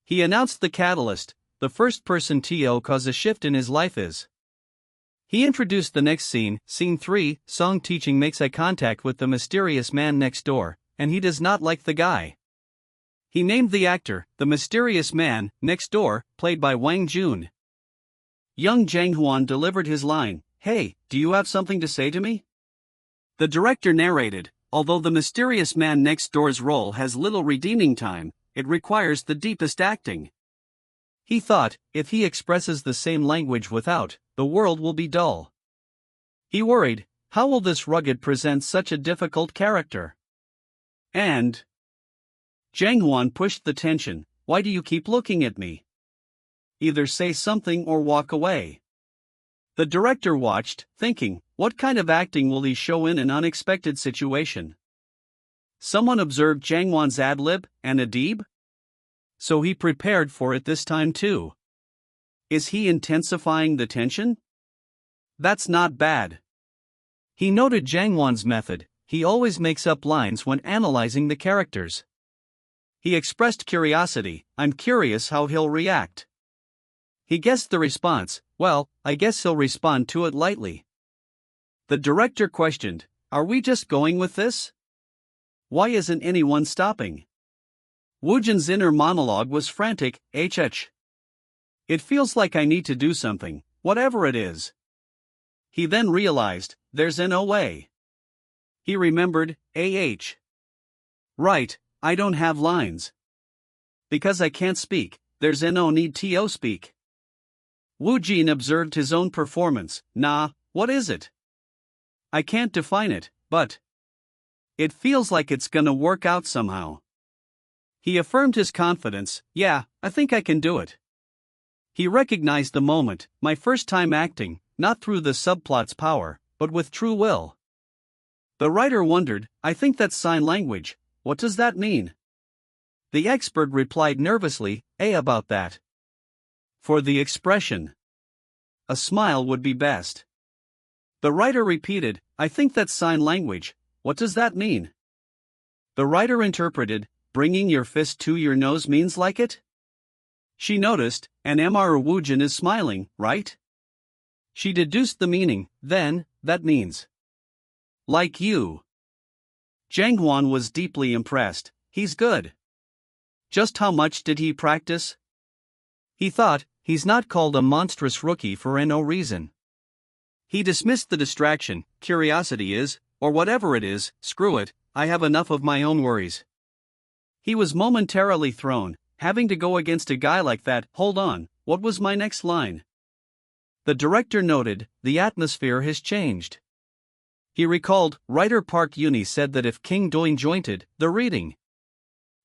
He announced the catalyst, the first person Teo cause a shift in his life is. He introduced the next scene 3, Song teaching makes eye contact with the mysterious man next door, and he does not like the guy. He named the actor, the mysterious man next door, played by Wang Jun. Young Jang-hwan delivered his line, hey, do you have something to say to me? The director narrated, although the mysterious man next door's role has little redeeming time, it requires the deepest acting. He thought, if he expresses the same language without, the world will be dull. He worried, how will this rugged present such a difficult character? And Jangwon pushed the tension. Why do you keep looking at me? Either say something or walk away. The director watched, thinking, what kind of acting will he show in an unexpected situation? Someone observed Jangwon's ad-lib, and a deeb? So he prepared for it this time too. Is he intensifying the tension? That's not bad. He noted Jangwon's method. He always makes up lines when analyzing the characters. He expressed curiosity. I'm curious how he'll react. He guessed the response. Well, I guess he'll respond to it lightly. The director questioned, are we just going with this? Why isn't anyone stopping? Woojin's inner monologue was frantic. It feels like I need to do something, whatever it is. He then realized, there's no way. He remembered, Right, I don't have lines. Because I can't speak, there's no need to speak. Woojin observed his own performance. Nah, what is it? I can't define it, but it feels like it's gonna work out somehow. He affirmed his confidence. Yeah, I think I can do it. He recognized the moment, my first time acting, not through the subplot's power, but with true will. The writer wondered, I think that's sign language. What does that mean? The expert replied nervously, about that. For the expression. A smile would be best. The writer repeated, I think that's sign language. What does that mean? The writer interpreted, bringing your fist to your nose means like it? She noticed, and Woojin is smiling, right? She deduced the meaning, then, that means. Like you. Jangwon was deeply impressed. He's good. Just how much did he practice? He thought, he's not called a monstrous rookie for no reason. He dismissed the distraction. Curiosity is, or whatever it is, screw it, I have enough of my own worries. He was momentarily thrown, having to go against a guy like that. Hold on, what was my next line? The director noted, the atmosphere has changed. He recalled, writer Park Uni said that if King Doing jointed the reading,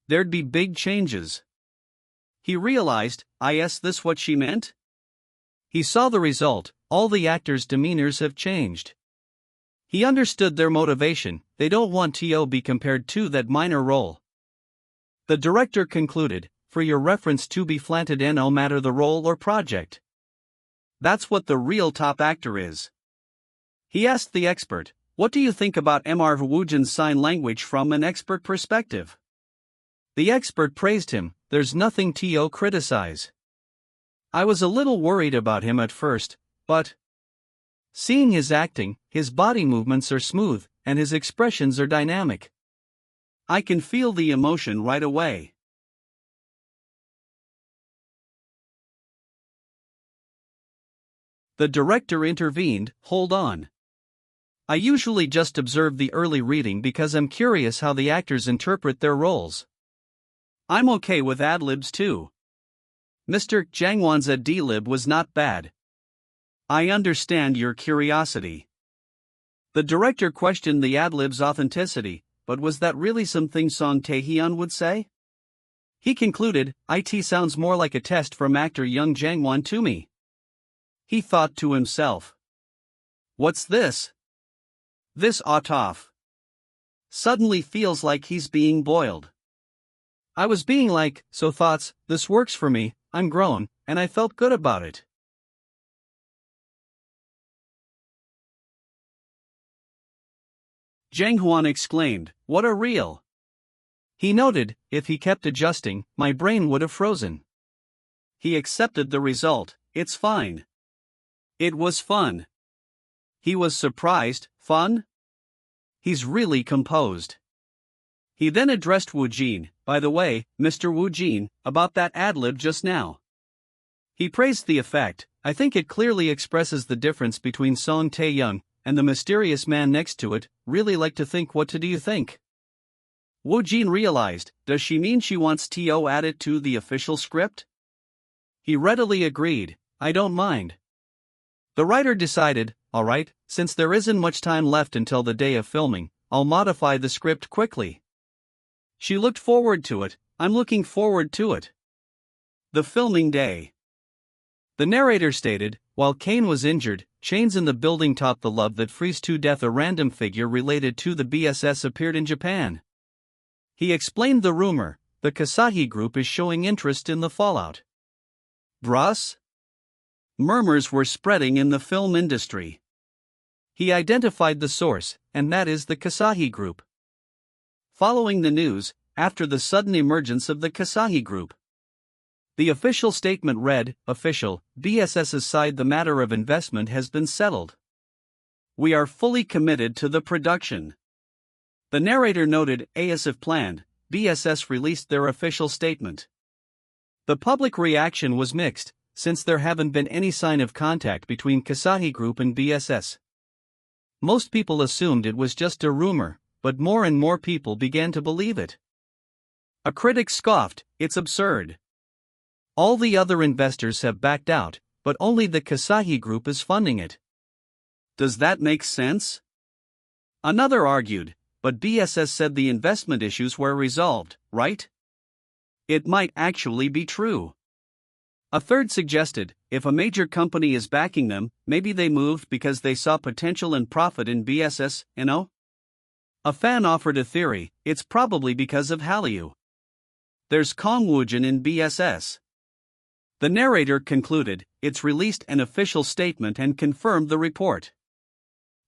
there'd be big changes. He realized, this what she meant? He saw the result, all the actors' demeanors have changed. He understood their motivation, they don't want to be compared to that minor role. The director concluded, for your reference to be flanted no matter the role or project. That's what the real top actor is. He asked the expert, what do you think about Woojin's sign language from an expert perspective? The expert praised him, there's nothing to criticize. I was a little worried about him at first, but seeing his acting, his body movements are smooth, and his expressions are dynamic. I can feel the emotion right away. The director intervened, hold on. I usually just observe the early reading because I'm curious how the actors interpret their roles. I'm okay with ad-libs too. Mr. Jangwon's ad-lib was not bad. I understand your curiosity. The director questioned the ad-lib's authenticity, but was that really something Song Tae-hyun would say? He concluded, it sounds more like a test from actor young Jangwon to me. He thought to himself. What's this? This off. Suddenly feels like he's being boiled. I was being like, so thoughts, this works for me, I'm grown, and I felt good about it. Jangwon exclaimed, what a reel. He noted, if he kept adjusting, my brain would have frozen. He accepted the result, it's fine. It was fun. He was surprised, fun? He's really composed. He then addressed Woojin, by the way, Mr. Woojin, about that ad-lib just now. He praised the effect, I think it clearly expresses the difference between Song Tae-hyun and the mysterious man next to it, really like to think what do you think? Woojin realized, does she mean she wants to add it to the official script? He readily agreed, I don't mind. The writer decided, alright, since there isn't much time left until the day of filming, I'll modify the script quickly. She looked forward to it, I'm looking forward to it. The filming day. The narrator stated, while Kane was injured, chains in the building taught the love that freeze to death. A random figure related to the BSS appeared in Japan. He explained the rumor, the Kasahi group is showing interest in the fallout. Bruss? Murmurs were spreading in the film industry. He identified the source, and that is the Kasahi group. Following the news, after the sudden emergence of the Kasahi group, the official statement read, official, BSS's side, the matter of investment has been settled. We are fully committed to the production. The narrator noted, as if planned, BSS released their official statement. The public reaction was mixed, since there haven't been any sign of contact between Kasahi Group and BSS. Most people assumed it was just a rumor, but more and more people began to believe it. A critic scoffed, it's absurd. All the other investors have backed out, but only the Kasahi Group is funding it. Does that make sense? Another argued, but BSS said the investment issues were resolved, right? It might actually be true. A third suggested, if a major company is backing them, maybe they moved because they saw potential and profit in BSS, you know? A fan offered a theory, it's probably because of Hallyu. There's Kang Woojin in BSS. The narrator concluded, it's released an official statement and confirmed the report.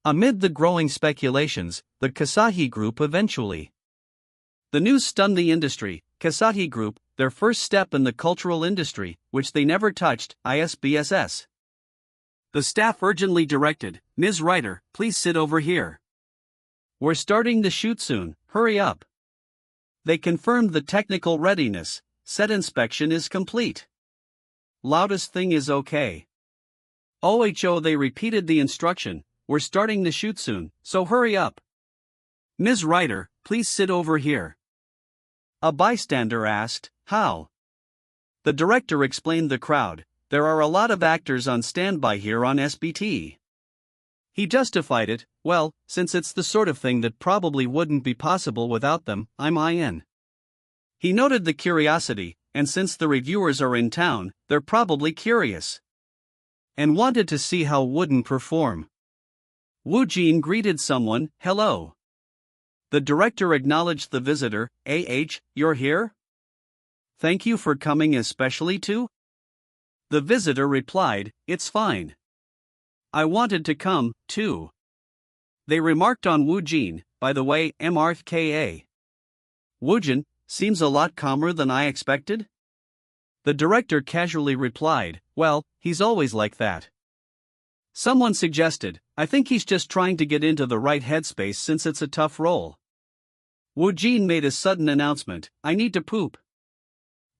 Amid the growing speculations, the Kasahi Group eventually. The news stunned the industry. Kasahi Group, their first step in the cultural industry, which they never touched, BSS. The staff urgently directed, Ms. Writer, please sit over here. We're starting the shoot soon, hurry up. They confirmed the technical readiness, set inspection is complete. Loudest thing is okay. They repeated the instruction, we're starting the shoot soon, so hurry up. Ms. Writer, please sit over here. A bystander asked, how? The director explained the crowd, there are a lot of actors on standby here on SBT. He justified it, well, since it's the sort of thing that probably wouldn't be possible without them, I'm in. He noted the curiosity, and since the reviewers are in town, they're probably curious. And wanted to see how Woojin perform. Woojin greeted someone, hello. The director acknowledged the visitor, you're here? Thank you for coming especially too? The visitor replied, it's fine. I wanted to come, too. They remarked on Woojin, by the way, MRKA. Woojin, seems a lot calmer than I expected? The director casually replied, well, he's always like that. Someone suggested, I think he's just trying to get into the right headspace since it's a tough role. Woojin made a sudden announcement, I need to poop.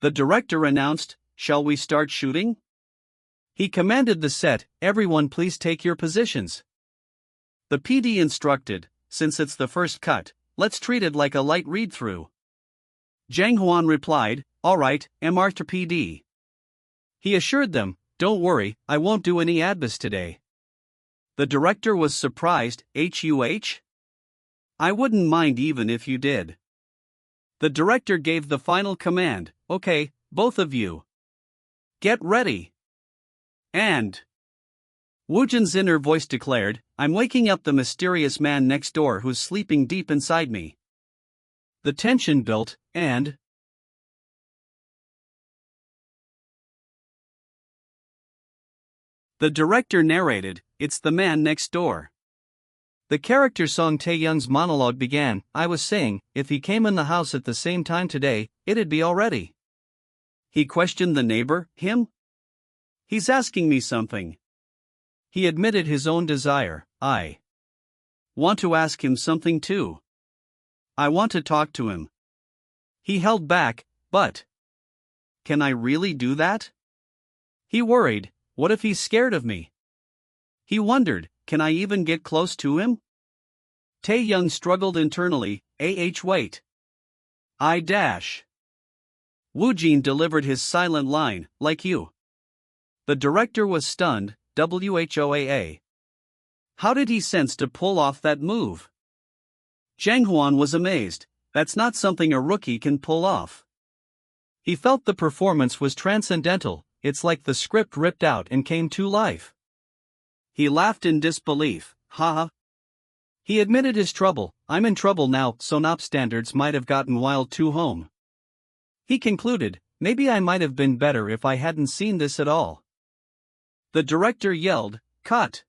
The director announced, shall we start shooting? He commanded the set, everyone please take your positions. The PD instructed, since it's the first cut, let's treat it like a light read-through. Jang Hwan replied, alright, Mr. PD. He assured them, don't worry, I won't do any advice today. The director was surprised, HUH? I wouldn't mind even if you did. The director gave the final command, okay, both of you. Get ready. And Woojin's inner voice declared, I'm waking up the mysterious man next door who's sleeping deep inside me. The tension built, and the director narrated, it's the man next door. The character Song Tae-young's monologue began, I was saying, if he came in the house at the same time today, it'd be already. He questioned the neighbor, him? He's asking me something. He admitted his own desire, I want to ask him something too. I want to talk to him. He held back, but can I really do that? He worried, what if he's scared of me? He wondered, can I even get close to him? Tae-young struggled internally, wait. Woojin delivered his silent line, like you. The director was stunned. WHOAA. How did he sense to pull off that move? Jang Hwan was amazed. That's not something a rookie can pull off. He felt the performance was transcendental. It's like the script ripped out and came to life. He laughed in disbelief. Haha. He admitted his trouble. I'm in trouble now. Sonop standards might have gotten wild too home. He concluded, maybe I might have been better if I hadn't seen this at all. The director yelled, cut.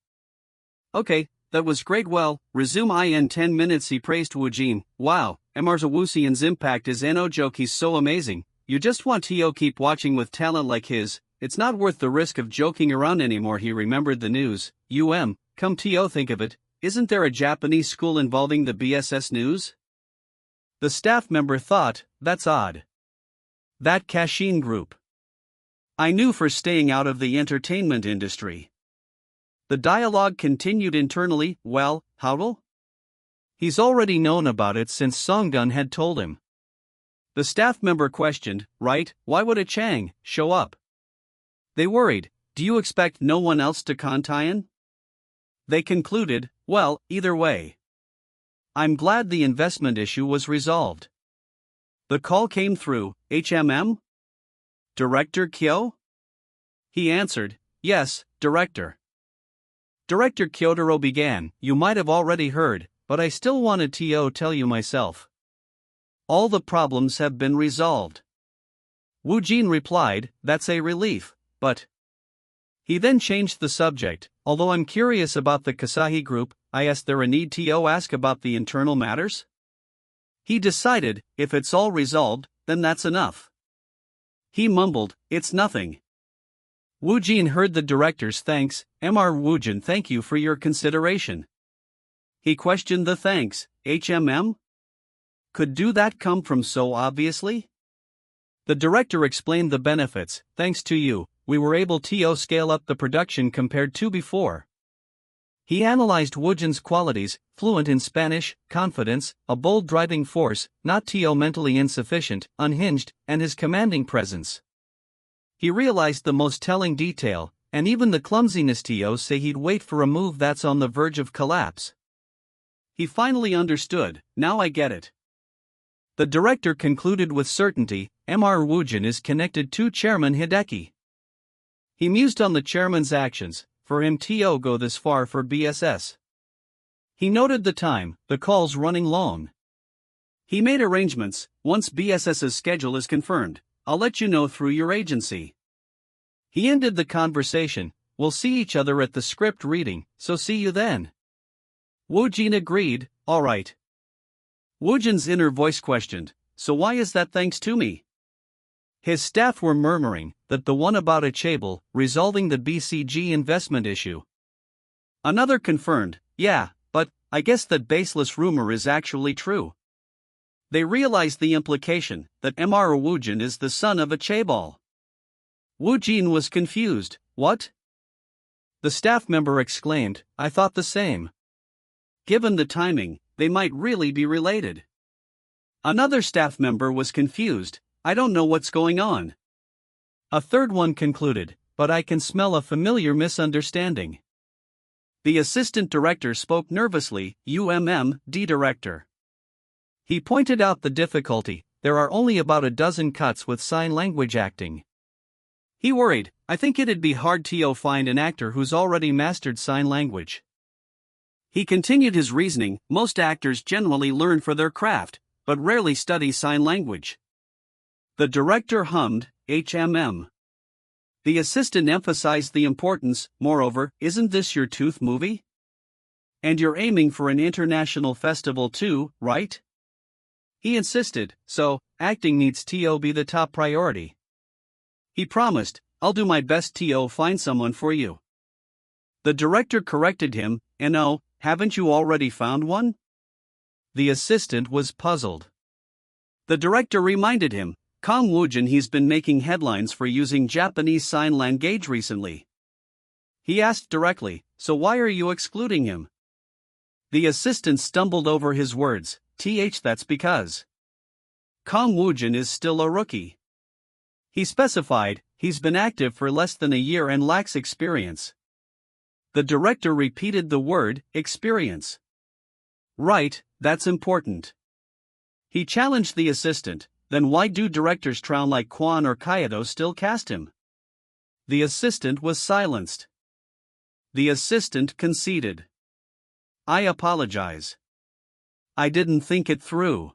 Okay, that was great. Well, resume in 10 minutes. He praised Woojin. Wow, MR's Woosian's impact is no joke. He's so amazing. You just want to keep watching with talent like his. It's not worth the risk of joking around anymore. He remembered the news. Come to think of it, isn't there a Japanese school involving the BSS news? The staff member thought, that's odd. That Kashin group. I knew for staying out of the entertainment industry. The dialogue continued internally. Well, how'll? He's already known about it since Songgun had told him. The staff member questioned, right, why would a Chang show up? They worried, do you expect no one else to Kantayan? They concluded, well, either way. I'm glad the investment issue was resolved. The call came through. HMM? Director Kyo? He answered, yes, Director. Director Kyotaro began, you might have already heard, but I still wanted to tell you myself. All the problems have been resolved. Woojin replied, that's a relief, but... He then changed the subject, although I'm curious about the Kasahi group, I asked there a need to ask about the internal matters? He decided, if it's all resolved, then that's enough. He mumbled, it's nothing. Woojin heard the director's thanks. Mr. Woojin, thank you for your consideration. He questioned the thanks. HMM? Could do that come from so obviously? The director explained the benefits. Thanks to you, we were able to scale up the production compared to before. He analyzed Woojin's qualities, fluent in Spanish, confidence, a bold driving force, not mentally insufficient, unhinged, and his commanding presence. He realized the most telling detail, and even the clumsiness say he'd wait for a move that's on the verge of collapse. He finally understood, now I get it. The director concluded with certainty, Mr. Woojin is connected to Chairman Hideki. He mused on the chairman's actions, for him to go this far for BSS. He noted the time, the call's running long. He made arrangements, once BSS's schedule is confirmed, I'll let you know through your agency. He ended the conversation, we'll see each other at the script reading, so see you then. Woojin agreed, alright. Woojin's inner voice questioned, so why is that thanks to me? His staff were murmuring that the one about Achable, resolving the BCG investment issue. Another confirmed, yeah, but I guess that baseless rumor is actually true. They realized the implication that Mr. Woojin is the son of Achable. Woojin was confused, what? The staff member exclaimed, I thought the same. Given the timing, they might really be related. Another staff member was confused, I don't know what's going on. A third one concluded, but I can smell a familiar misunderstanding. The assistant director spoke nervously, D director. He pointed out the difficulty, there are only about a dozen cuts with sign language acting. He worried, I think it'd be hard to find an actor who's already mastered sign language. He continued his reasoning, most actors generally learn for their craft, but rarely study sign language. The director hummed, HMM. The assistant emphasized the importance, moreover, isn't this your tooth movie? And you're aiming for an international festival too, right? He insisted, so, acting needs to be the top priority. He promised, I'll do my best to find someone for you. The director corrected him, no, haven't you already found one? The assistant was puzzled. The director reminded him, Kang Woojin, he's been making headlines for using Japanese Sign Language recently. He asked directly, so why are you excluding him? The assistant stumbled over his words, that's because Kang Woojin is still a rookie. He specified, he's been active for less than a year and lacks experience. The director repeated the word, experience. Right, that's important. He challenged the assistant, then why do directors Traun like Kwon or Kyoto still cast him? The assistant was silenced. The assistant conceded. I apologize. I didn't think it through.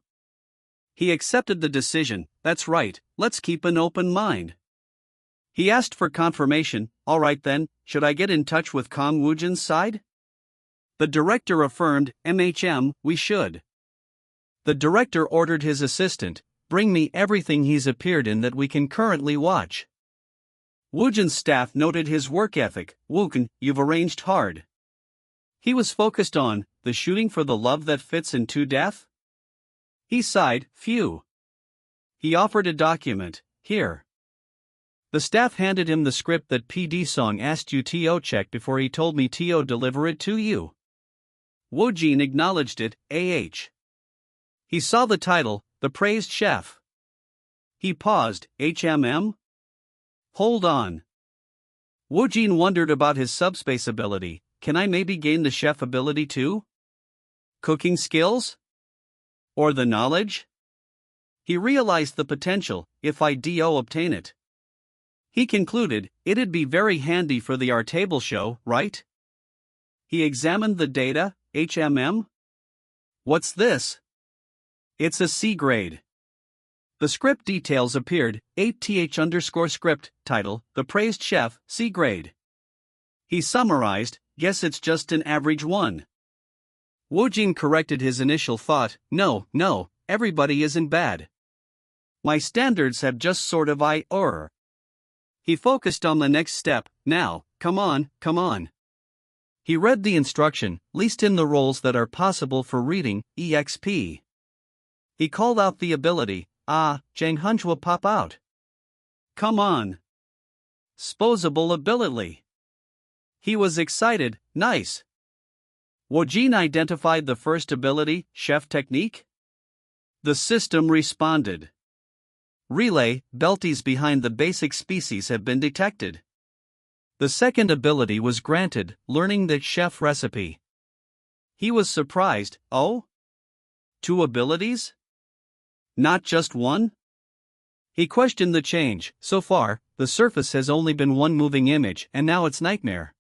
He accepted the decision, that's right, let's keep an open mind. He asked for confirmation, alright then, should I get in touch with Kang Woojin's side? The director affirmed, we should. The director ordered his assistant, bring me everything he's appeared in that we can currently watch. Woojin's staff noted his work ethic, Woojin, you've arranged hard. He was focused on, the shooting for the love that fits into death? He sighed, phew. He offered a document, here. The staff handed him the script that PD Song asked you to check before he told me to deliver it to you. Woojin acknowledged it, He saw the title, The Praised Chef. He paused, Hold on. Woojin wondered about his subspace ability, can I maybe gain the chef ability too? Cooking skills? Or the knowledge? He realized the potential, if I obtain it. He concluded, it'd be very handy for the art table show, right? He examined the data, What's this? It's a C grade. The script details appeared, 8th_script, title, The Praised Chef, C grade. He summarized, guess it's just an average one. Woojin corrected his initial thought, no, everybody isn't bad. My standards have just sort of He focused on the next step, now, come on. He read the instruction, least in the roles that are possible for reading, EXP. He called out the ability, Jang Hunjwa pop out. Come on. Sposable ability. He was excited, nice. Woojin identified the first ability, chef technique? The system responded. Relay, belties behind the basic species have been detected. The second ability was granted, learning the chef recipe. He was surprised, 2 abilities? Not just one? He questioned the change, so far, the surface has only been one moving image and now it's nightmare.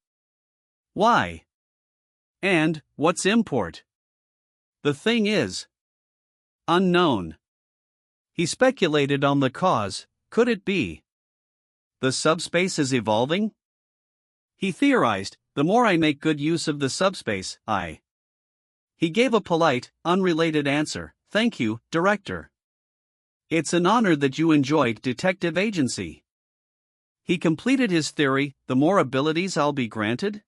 Why? And, what's import? The thing is unknown. He speculated on the cause, could it be? The subspace is evolving? He theorized, the more I make good use of the subspace, He gave a polite, unrelated answer, thank you, director. It's an honor that you enjoyed detective agency. He completed his theory, the more abilities I'll be granted?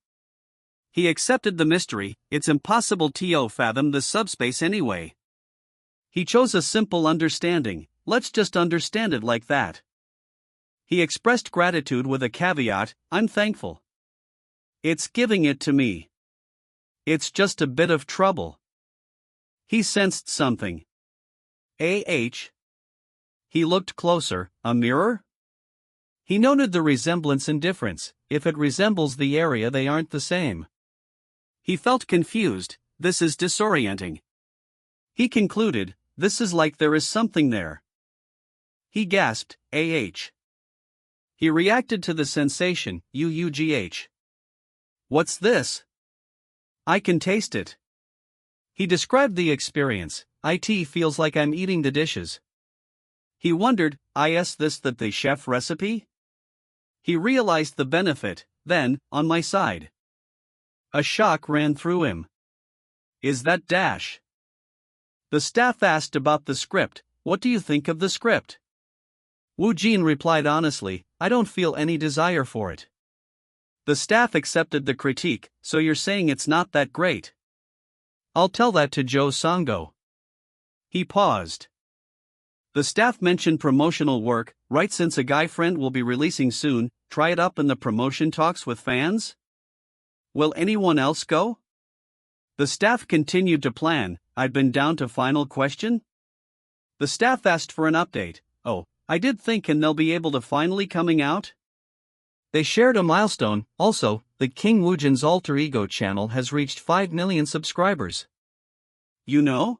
He accepted the mystery, it's impossible to fathom the subspace anyway. He chose a simple understanding, let's just understand it like that. He expressed gratitude with a caveat, I'm thankful. It's giving it to me. It's just a bit of trouble. He sensed something. He looked closer, a mirror? He noted the resemblance and difference, if it resembles the area they aren't the same. He felt confused, this is disorienting. He concluded, this is like there is something there. He gasped, He reacted to the sensation, What's this? I can taste it. He described the experience, it feels like I'm eating the dishes. He wondered, is this that the chef recipe? He realized the benefit, then, on my side. A shock ran through him. Is that Dash? The staff asked about the script, what do you think of the script? Woojin replied honestly, I don't feel any desire for it. The staff accepted the critique, so you're saying it's not that great. I'll tell that to Jo Sanggo. He paused. The staff mentioned promotional work, right, since a guy friend will be releasing soon, try it up in the promotion talks with fans? Will anyone else go? The staff continued to plan, I'd been down to final question? The staff asked for an update, I did think, and they'll be able to finally coming out? They shared a milestone. Also, the Kang Woojin's alter ego channel has reached 5 million subscribers. You know?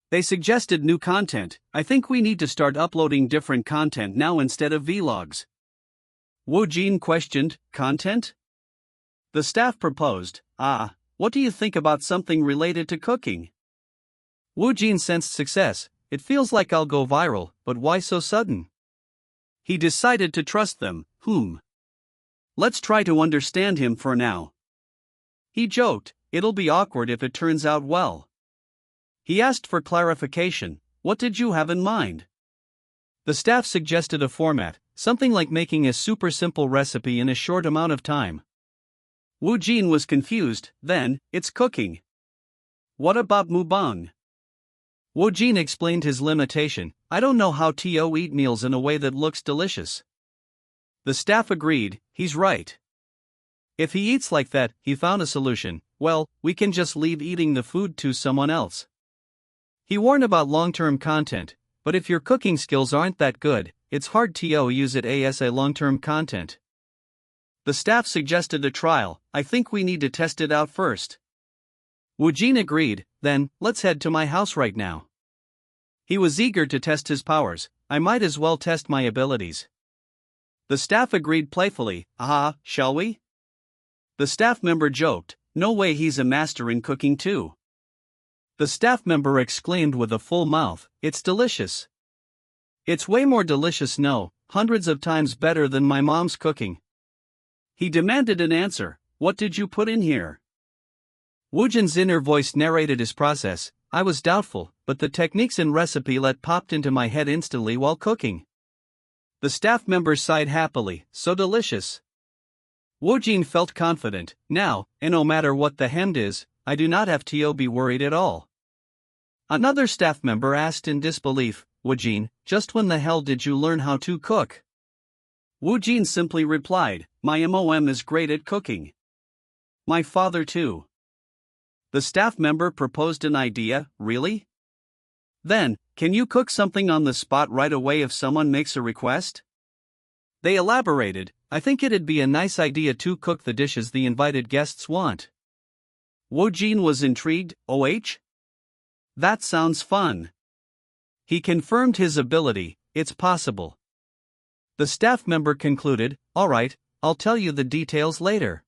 They suggested new content. I think we need to start uploading different content now instead of vlogs. Woojin questioned, content? The staff proposed, what do you think about something related to cooking? Woojin sensed success. It feels like I'll go viral, but why so sudden? He decided to trust them. Let's try to understand him for now. He joked, it'll be awkward if it turns out well. He asked for clarification, what did you have in mind? The staff suggested a format, something like making a super simple recipe in a short amount of time. Woojin was confused. Then, it's cooking. What about mukbang? Woojin explained his limitation. I don't know how to eat meals in a way that looks delicious. The staff agreed, he's right. If he eats like that, he found a solution. Well, we can just leave eating the food to someone else. He warned about long-term content, but if your cooking skills aren't that good, it's hard to use it as a long-term content. The staff suggested a trial. I think we need to test it out first. Woojin agreed. Then, let's head to my house right now. He was eager to test his powers. I might as well test my abilities. The staff agreed playfully. Shall we? The staff member joked, no way, he's a master in cooking too. The staff member exclaimed with a full mouth, it's delicious. It's way more delicious, no, hundreds of times better than my mom's cooking. He demanded an answer. What did you put in here? Woojin's inner voice narrated his process. I was doubtful, but the techniques and recipe popped into my head instantly while cooking. The staff member sighed happily, so delicious. Woojin felt confident. Now, and no matter what the hemd is, I do not have to be worried at all. Another staff member asked in disbelief, Woojin, just when the hell did you learn how to cook? Woojin simply replied, my mom is great at cooking. My father too. The staff member proposed an idea. Really? Then, can you cook something on the spot right away if someone makes a request? They elaborated, I think it'd be a nice idea to cook the dishes the invited guests want. Woojin was intrigued. That sounds fun. He confirmed his ability. It's possible. The staff member concluded, alright, I'll tell you the details later.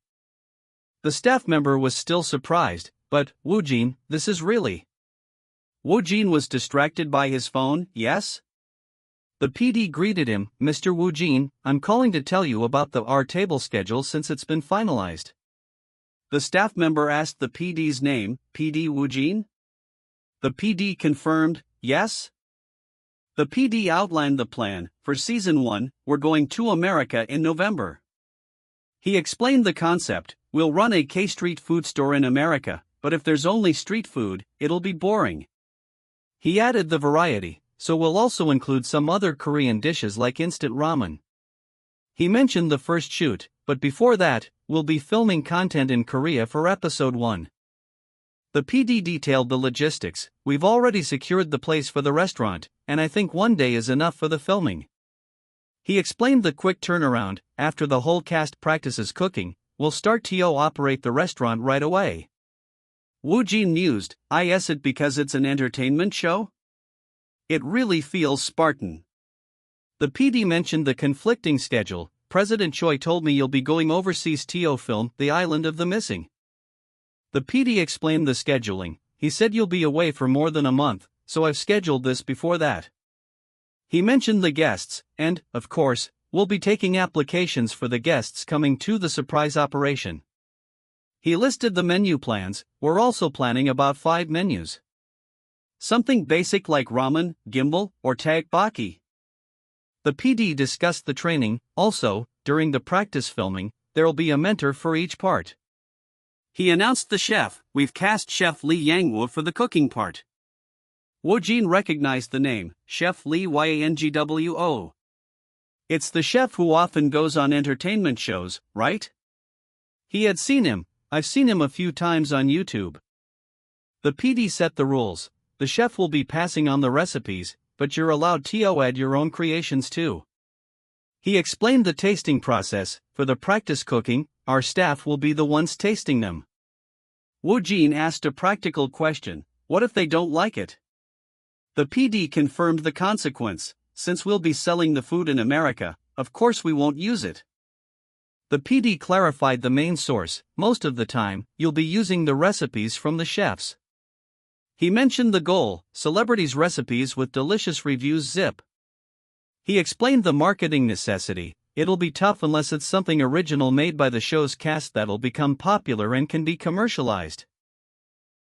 The staff member was still surprised, but, Woojin, this is really. Woojin was distracted by his phone. Yes? The PD greeted him, Mr. Woojin, I'm calling to tell you about our table schedule since it's been finalized. The staff member asked the PD's name, PD Woojin? The PD confirmed, yes? The PD outlined the plan. For Season 1, we're going to America in November. He explained the concept. We'll run a K-street food store in America, but if there's only street food, it'll be boring. He added the variety, so we'll also include some other Korean dishes like instant ramen. He mentioned the first shoot, but before that, we'll be filming content in Korea for Episode 1. The PD detailed the logistics. We've already secured the place for the restaurant, and I think one day is enough for the filming. He explained the quick turnaround. After the whole cast practices cooking, we'll start to operate the restaurant right away. Woojin mused, is it because it's an entertainment show? It really feels Spartan. The PD mentioned the conflicting schedule. President Choi told me you'll be going overseas to film The Island of the Missing. The PD explained the scheduling. He said you'll be away for more than a month, so I've scheduled this before that. He mentioned the guests, and, of course, we'll be taking applications for the guests coming to the surprise operation. He listed the menu plans. We're also planning about 5 menus. Something basic like ramen, gimbal, or tteokbokki. The PD discussed the training. Also, during the practice filming, there'll be a mentor for each part. He announced the chef. We've cast Chef Lee Yangwo for the cooking part. Woojin recognized the name, Chef Lee Yangwo. It's the chef who often goes on entertainment shows, right? He had seen him. I've seen him a few times on YouTube. The PD set the rules. The chef will be passing on the recipes. but you're allowed to add your own creations too. He explained the tasting process. For the practice cooking, our staff will be the ones tasting them. Woojin asked a practical question: what if they don't like it? The PD confirmed the consequence: since we'll be selling the food in America, of course we won't use it. The PD clarified the main source: most of the time, you'll be using the recipes from the chefs. He mentioned the goal: celebrities' recipes with delicious reviews zip. He explained the marketing necessity: it'll be tough unless it's something original made by the show's cast that'll become popular and can be commercialized.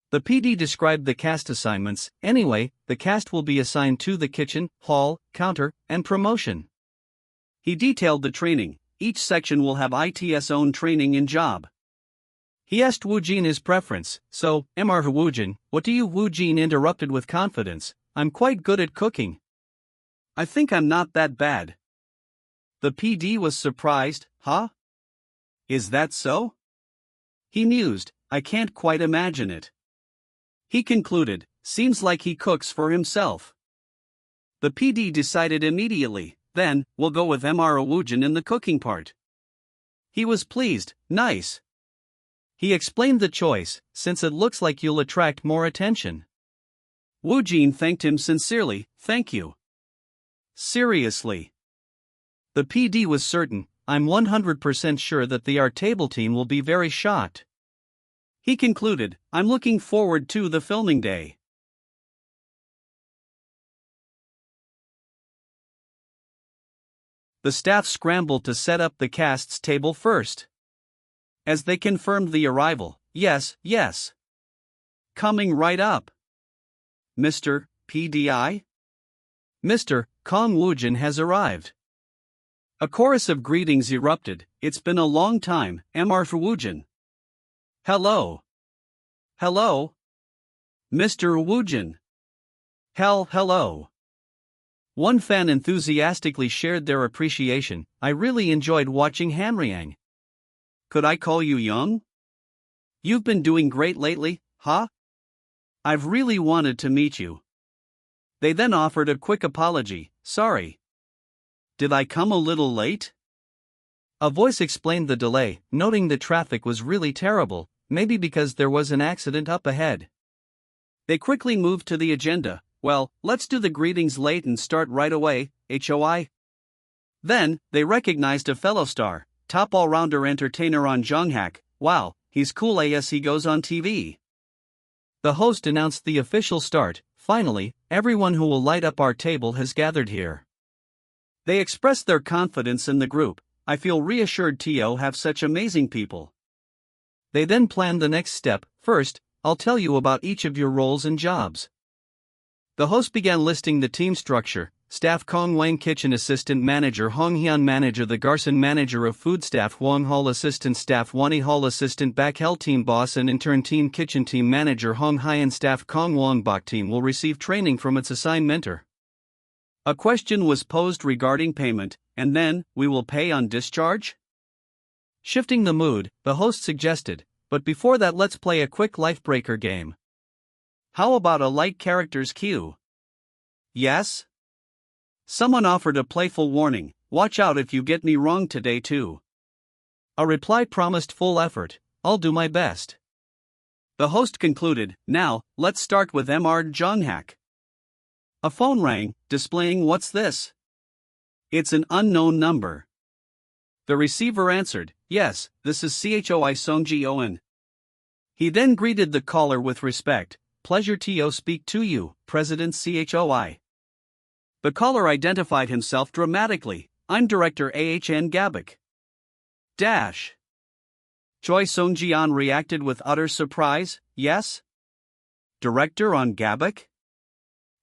The PD described the cast assignments. Anyway, the cast will be assigned to the kitchen, hall, counter, and promotion. He detailed the training. Each section will have its own training and job. He asked Woojin his preference. So, Mr. Woojin, what do you? Woojin interrupted with confidence: I'm quite good at cooking. I think I'm not that bad. The PD was surprised. Huh? Is that so? He mused: I can't quite imagine it. He concluded: seems like he cooks for himself. The PD decided immediately: then, we'll go with Mr. Woojin in the cooking part. He was pleased. Nice. He explained the choice: since it looks like you'll attract more attention. Woojin thanked him sincerely. Thank you. Seriously. The PD was certain: I'm 100% sure that the art table team will be very shocked. He concluded: I'm looking forward to the filming day. The staff scrambled to set up the cast's table first. As they confirmed the arrival: yes, yes. Coming right up. Mr. PDI? Mr. Kang Woojin has arrived. A chorus of greetings erupted. It's been a long time, Mr. Woojin. Hello. Hello. Mr. Woojin. Hello. One fan enthusiastically shared their appreciation: I really enjoyed watching Hanryang. Could I call you Young? You've been doing great lately, huh? I've really wanted to meet you. They then offered a quick apology: sorry. Did I come a little late? A voice explained the delay, noting the traffic was really terrible, maybe because there was an accident up ahead. They quickly moved to the agenda. Well, let's do the greetings late and start right away, HOI. Then, they recognized a fellow star, top all-rounder entertainer On Jong-hak. Wow, he's cool as he goes on TV. The host announced the official start. Finally, everyone who will light up our table has gathered here. They expressed their confidence in the group. I feel reassured to have such amazing people. They then planned the next step. First, I'll tell you about each of your roles and jobs. The host began listing the team structure: staff Kong Wang, kitchen assistant manager Hong Hyun, manager The Garson, manager of food staff Wang Hall, assistant staff Wani Hall, assistant Bak Hell, team boss and intern team kitchen team manager Hong Hyan, staff Kong Wang Bak. Team will receive training from its assigned mentor. A question was posed regarding payment: and then, we will pay on discharge? Shifting the mood, the host suggested: but before that, let's play a quick life-breaker game. How about a light character's cue? Yes? Someone offered a playful warning: watch out if you get me wrong today too. A reply promised full effort: I'll do my best. The host concluded: now, let's start with Mr. Jong-hak. A phone rang, displaying "What's this?" It's an unknown number. The receiver answered: yes, this is CHOI Song-ji-oen. He then greeted the caller with respect: pleasure to speak to you, President CHOI. The caller identified himself dramatically: I'm Director AHN Gabak. Dash. Choi Song-ji-on reacted with utter surprise: yes? Director on Gabak?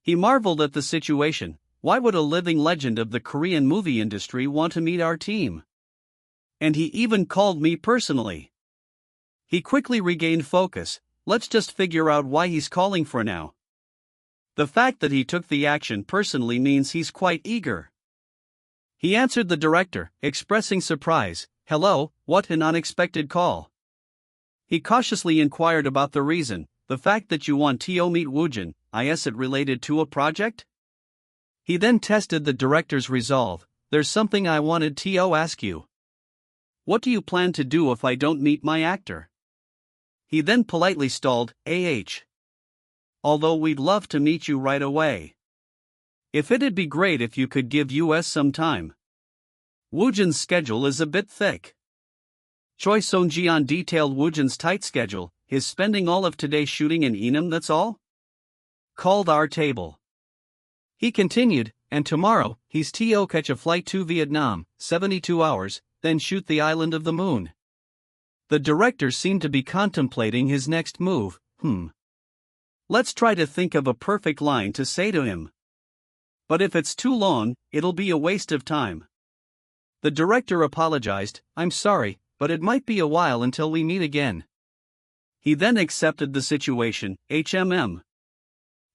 He marveled at the situation. Why would a living legend of the Korean movie industry want to meet our team? And he even called me personally. He quickly regained focus. Let's just figure out why he's calling for now. The fact that he took the action personally means he's quite eager. He answered the director, expressing surprise. Hello, what an unexpected call. He cautiously inquired about the reason. The fact that you want to meet Woojin, is it related to a project? He then tested the director's resolve. There's something I wanted to ask you. What do you plan to do if I don't meet my actor? He then politely stalled, Although we'd love to meet you right away. If it'd be great if you could give us some time. Woojin's schedule is a bit thick. Choi Sung-jian detailed Woojin's tight schedule. His spending all of today shooting in Enam, that's all? Called our table. He continued, and tomorrow, he's to catch a flight to Vietnam, 72 hours, then shoot the Island of the Moon. The director seemed to be contemplating his next move. Let's try to think of a perfect line to say to him. But if it's too long, it'll be a waste of time. The director apologized, I'm sorry, but it might be a while until we meet again. He then accepted the situation,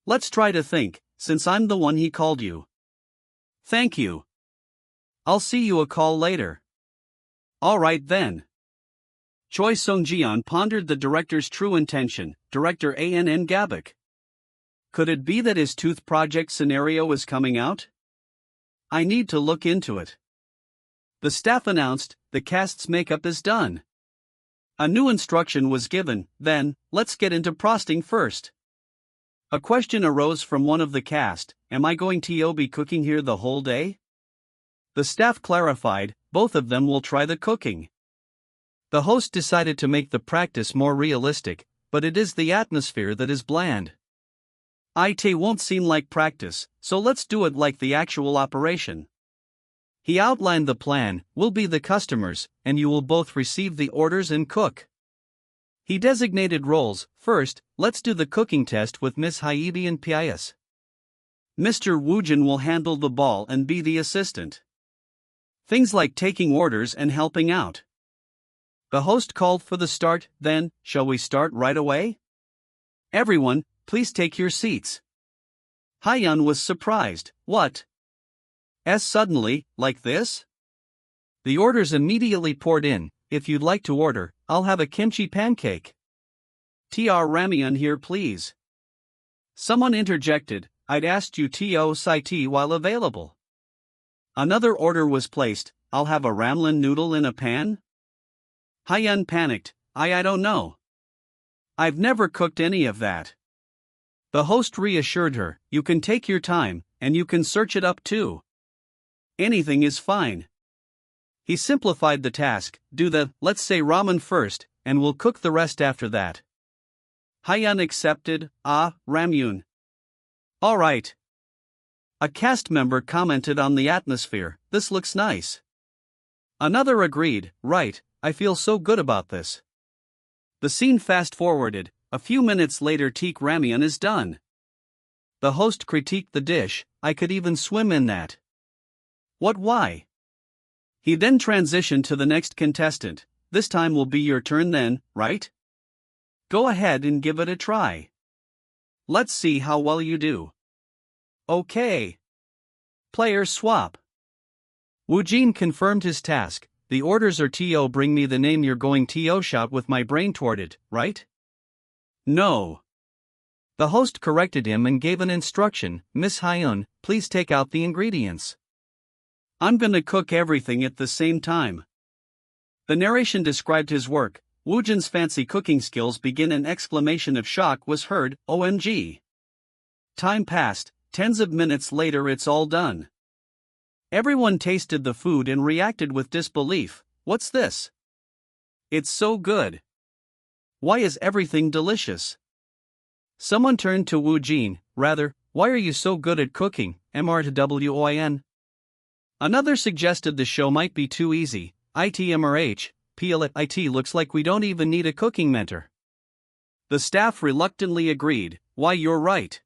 Let's try to think, since I'm the one he called you. Thank you. I'll see you a call later. Alright then. Choi Sung-jian pondered the director's true intention, Director Ann Gabak. Could it be that his tooth project scenario is coming out? I need to look into it. The staff announced, the cast's makeup is done. A new instruction was given, then, let's get into frosting first. A question arose from one of the cast, am I going to be cooking here the whole day? The staff clarified, both of them will try the cooking. The host decided to make the practice more realistic, but it is the atmosphere that is bland. It won't seem like practice, so let's do it like the actual operation. He outlined the plan, we'll be the customers, and you will both receive the orders and cook. He designated roles. First, let's do the cooking test with Miss Hyebi and Pius. Mr. Woojin will handle the ball and be the assistant. Things like taking orders and helping out. The host called for the start, then, shall we start right away? Everyone, please take your seats. Hyun was surprised, what? Suddenly, like this? The orders immediately poured in, if you'd like to order, I'll have a kimchi pancake. TR ramyeon here please. Someone interjected, I'd asked you to cite while available. Another order was placed, I'll have a ramlin noodle in a pan? Hyun panicked, I don't know. I've never cooked any of that. The host reassured her, you can take your time, and you can search it up too. Anything is fine. He simplified the task, do the, let's say ramen first, and we'll cook the rest after that. Hyun accepted, ramyun. Alright. A cast member commented on the atmosphere, this looks nice. Another agreed, right, I feel so good about this. The scene fast-forwarded, a few minutes later teak ramyeon is done. The host critiqued the dish, I could even swim in that. What why? He then transitioned to the next contestant, this time will be your turn then, right? Go ahead and give it a try. Let's see how well you do. Okay. Player swap. Woojin confirmed his task, the orders are to bring me the name you're going to shout with my brain toward it, right? No. The host corrected him and gave an instruction, Miss Hyun, please take out the ingredients. I'm gonna cook everything at the same time. The narration described his work, Woojin's fancy cooking skills begin an exclamation of shock was heard, OMG. Time passed, tens of minutes later it's all done. Everyone tasted the food and reacted with disbelief, what's this? It's so good. Why is everything delicious? Someone turned to Woojin, rather, why are you so good at cooking, MRTWOIN? Another suggested the show might be too easy, ITMRH, IT looks like we don't even need a cooking mentor. The staff reluctantly agreed, why you're right.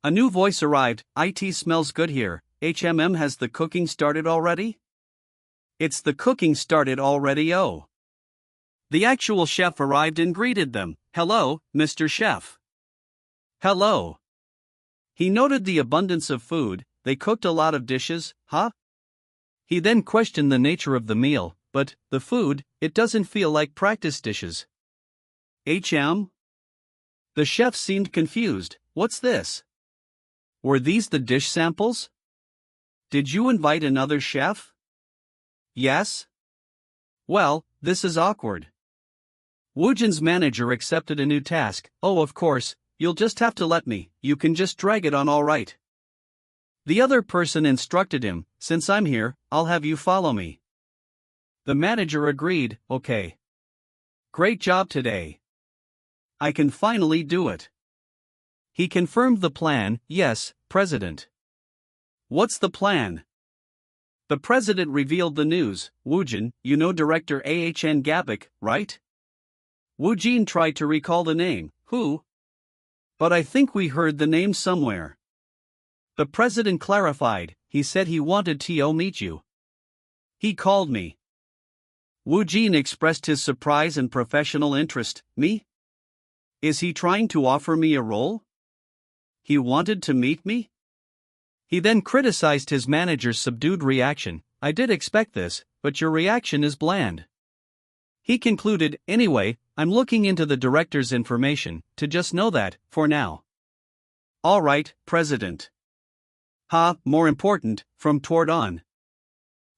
A new voice arrived, IT smells good here, has the cooking started already? It's the cooking started already oh. The actual chef arrived and greeted them, hello, Mr. Chef. Hello. He noted the abundance of food, they cooked a lot of dishes, huh? He then questioned the nature of the meal, but, the food, it doesn't feel like practice dishes. The chef seemed confused, what's this? Were these the dish samples? Did you invite another chef? Yes? Well, this is awkward. Woojin's manager accepted a new task. Oh, of course, you'll just have to let me, you can just drag it on all right. The other person instructed him, since I'm here, I'll have you follow me. The manager agreed, okay. Great job today. I can finally do it. He confirmed the plan, yes, President. What's the plan? The president revealed the news. Woojin, you know director Ahn Gabik, right? Woojin tried to recall the name. Who? But I think we heard the name somewhere. The president clarified, he said he wanted to meet you. He called me. Woojin expressed his surprise and professional interest. Me? Is he trying to offer me a role? He wanted to meet me? He then criticized his manager's subdued reaction. I did expect this, but your reaction is bland. He concluded, anyway, I'm looking into the director's information, to just know that, for now. All right, President. More important, from toward on.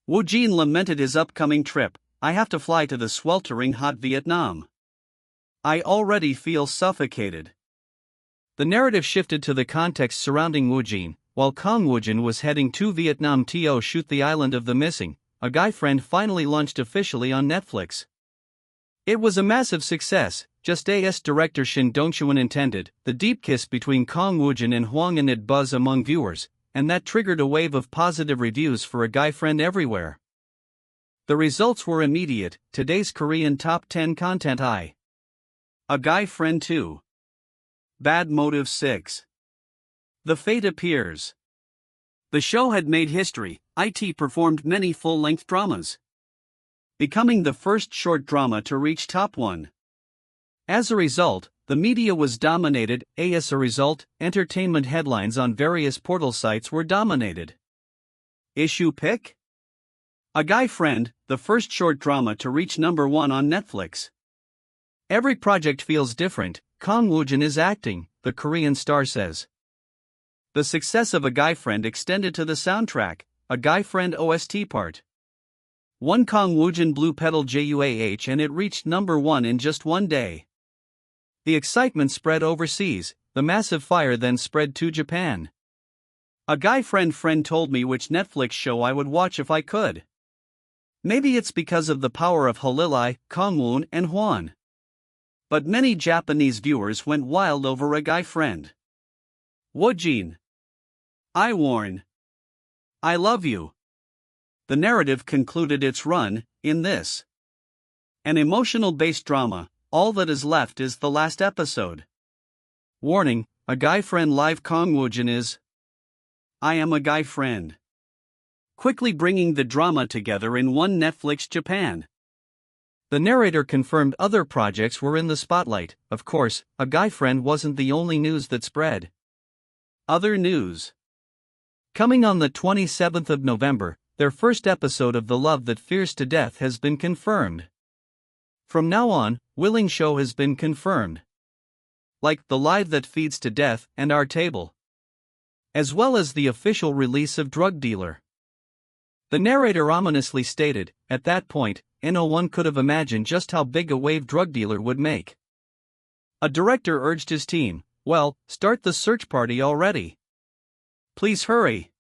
Woojin lamented his upcoming trip. I have to fly to the sweltering hot Vietnam. I already feel suffocated. The narrative shifted to the context surrounding Woojin. While Kang Woojin was heading to Vietnam to shoot The Island of the Missing, A Guy Friend finally launched officially on Netflix. It was a massive success, just as director Shin Dong-chuan intended. The deep kiss between Kang Woojin and Hwang amid buzz among viewers, and that triggered a wave of positive reviews for A Guy Friend everywhere. The results were immediate. Today's Korean Top 10 Content A Guy Friend 2. Bad Motive 6. The Fate Appears. The show had made history. IT performed many full-length dramas, becoming the first short drama to reach top 1. As a result, the media was dominated. As a result, entertainment headlines on various portal sites were dominated. Issue pick? A Guy Friend, the first short drama to reach number 1 on Netflix. Every project feels different. Kang Woojin is acting, the Korean star says. The success of A Guy Friend extended to the soundtrack. A Guy Friend OST Part 1 Kang Woojin Blue Petal JUAH, and it reached number 1 in just one day. The excitement spread overseas. The massive fire then spread to Japan. A Guy Friend told me which Netflix show I would watch if I could. Maybe it's because of the power of Halilai, Kangwon, and Hwan. But many Japanese viewers went wild over A Guy Friend. Woojin. I warn. I love you. The narrative concluded its run, in this. An emotional-based drama, all that is left is the last episode. Warning, A Guy Friend live Kang Woojin is. I am a guy friend. Quickly bringing the drama together in one Netflix Japan. The narrator confirmed other projects were in the spotlight. Of course, A Guy Friend wasn't the only news that spread. Other news. Coming on the 27th of November, their first episode of The Love That Fears to Death has been confirmed. From now on, Willing Show has been confirmed. Like The Live That Feeds to Death and Our Table. As well as the official release of Drug Dealer. The narrator ominously stated, at that point, no one could have imagined just how big a wave Drug Dealer would make. A director urged his team, well, start the search party already. Please hurry.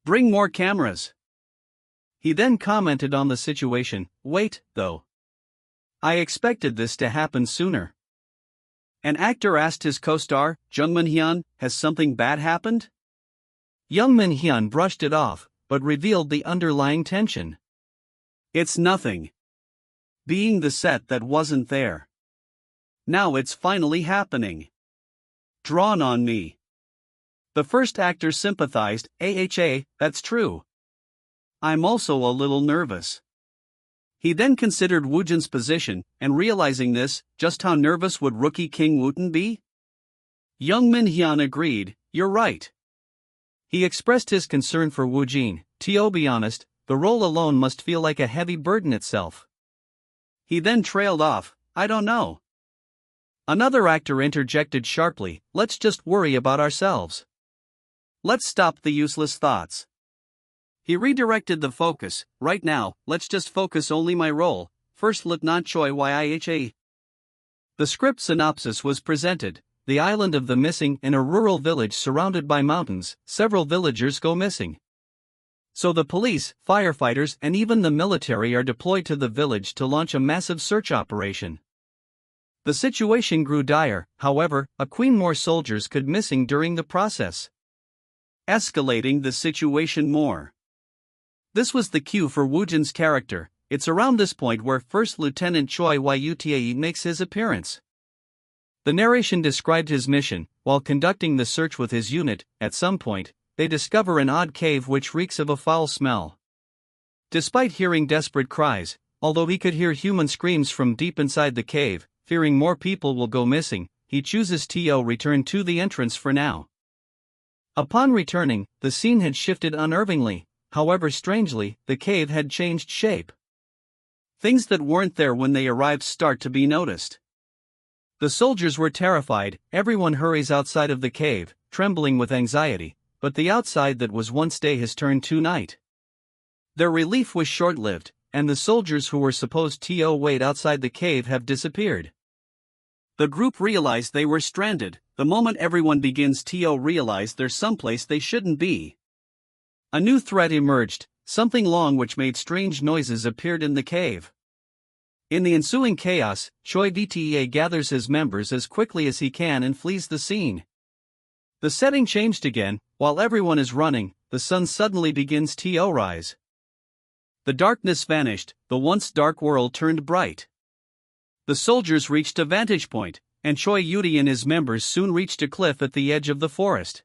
Bring more cameras. He then commented on the situation, wait, though. I expected this to happen sooner. An actor asked his co-star, Jung Min-hyun, has something bad happened? Jung Min-hyun brushed it off, but revealed the underlying tension. It's nothing. Being the set that wasn't there. Now it's finally happening. Drawn on me. The first actor sympathized, that's true. I'm also a little nervous. He then considered Woojin's position, and realizing this, just how nervous would rookie Kang Woojin be? Jung Min-hyun agreed, you're right. He expressed his concern for Woojin, to be honest, the role alone must feel like a heavy burden itself. He then trailed off, I don't know. Another actor interjected sharply, let's just worry about ourselves. let's stop the useless thoughts. He redirected the focus. Right now, let's just focus only my role, First Lieutenant Choi Yha. The script synopsis was presented. The island of the missing in a rural village surrounded by mountains, several villagers go missing. So the police, firefighters and even the military are deployed to the village to launch a massive search operation. The situation grew dire, however, a queen more soldiers could missing during the process, escalating the situation more. This was the cue for Woojin's character. It's around this point where First Lieutenant Choi Yha makes his appearance. The narration described his mission. While conducting the search with his unit, at some point, they discover an odd cave which reeks of a foul smell. Despite hearing desperate cries, although he could hear human screams from deep inside the cave, fearing more people will go missing, he chooses to return to the entrance for now. Upon returning, the scene had shifted unnervingly. However, strangely, the cave had changed shape. Things that weren't there when they arrived start to be noticed. The soldiers were terrified. Everyone hurries outside of the cave, trembling with anxiety, but the outside that was once day has turned to night. Their relief was short-lived, and the soldiers who were supposed to wait outside the cave have disappeared. The group realized they were stranded. The moment everyone begins to realize there's someplace they shouldn't be. A new threat emerged. Something long which made strange noises appeared in the cave. In the ensuing chaos, Choi Dta gathers his members as quickly as he can and flees the scene. The setting changed again. While everyone is running, the sun suddenly begins to rise. The darkness vanished, the once dark world turned bright. The soldiers reached a vantage point, and Choi Yudi and his members soon reached a cliff at the edge of the forest,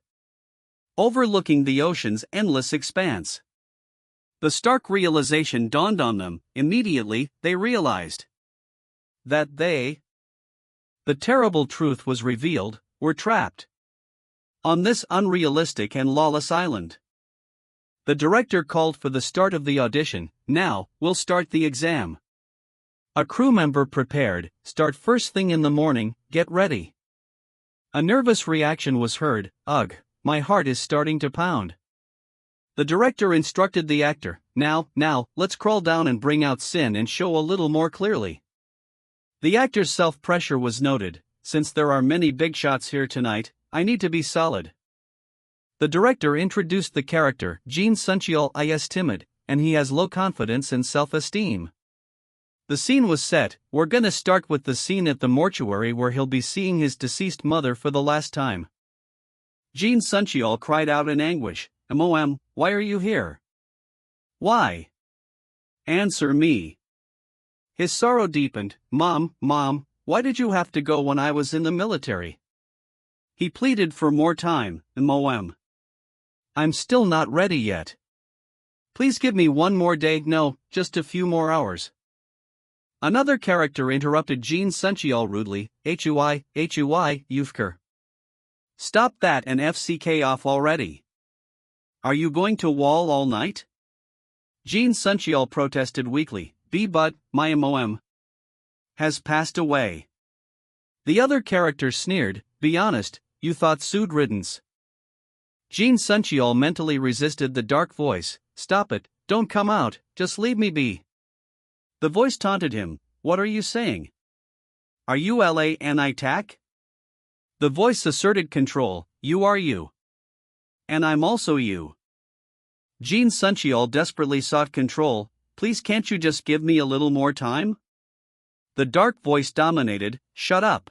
overlooking the ocean's endless expanse. The stark realization dawned on them. Immediately, they realized that the terrible truth was revealed, were trapped on this unrealistic and lawless island. The director called for the start of the audition. Now, we'll start the exam. A crew member prepared. Start first thing in the morning, get ready. A nervous reaction was heard. Ugh, my heart is starting to pound. The director instructed the actor, now, let's crawl down and bring out sin and show a little more clearly. The actor's self-pressure was noted. Since there are many big shots here tonight, I need to be solid. The director introduced the character. Jin Suncheol is timid, and he has low confidence and self-esteem. The scene was set. We're gonna start with the scene at the mortuary where he'll be seeing his deceased mother for the last time. Jin Suncheol cried out in anguish, "Mom, why are you here? Why? Answer me." His sorrow deepened. Mom, why did you have to go when I was in the military?" He pleaded for more time. "Mom, I'm still not ready yet. Please give me one more day, no, just a few more hours." Another character interrupted Jin Suncheol rudely. "Hui, Yufker. Stop that and FCK off already. Are you going to wall all night?" Jin Suncheol protested weakly. But my MOM has passed away." The other character sneered. "Be honest, you thought Sood riddance." Jin Suncheol mentally resisted the dark voice. "Stop it, don't come out, just leave me be." The voice taunted him. "What are you saying? Are you LANITAC?" The voice asserted control. "You are you. And I'm also you." Jin Suncheol desperately sought control. "Please can't you just give me a little more time?" The dark voice dominated. "Shut up.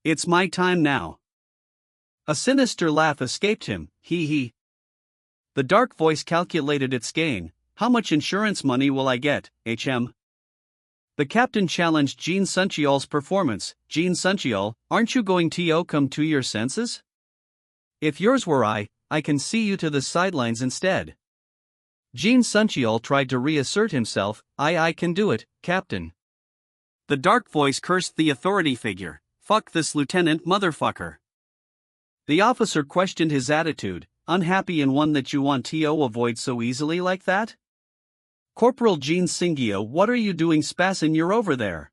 It's my time now." A sinister laugh escaped him. He. The dark voice calculated its gain. "How much insurance money will I get, HM?" The captain challenged Jin Suncheol's performance. "Jin Suncheol, aren't you going to come to your senses? If yours were I can see you to the sidelines instead." Jin Suncheol tried to reassert himself. I can do it, Captain." The dark voice cursed the authority figure. "Fuck this lieutenant motherfucker." The officer questioned his attitude. "Unhappy in one that you want to avoid so easily like that? Corporal Jin Singyo, what are you doing spassin' you're over there?"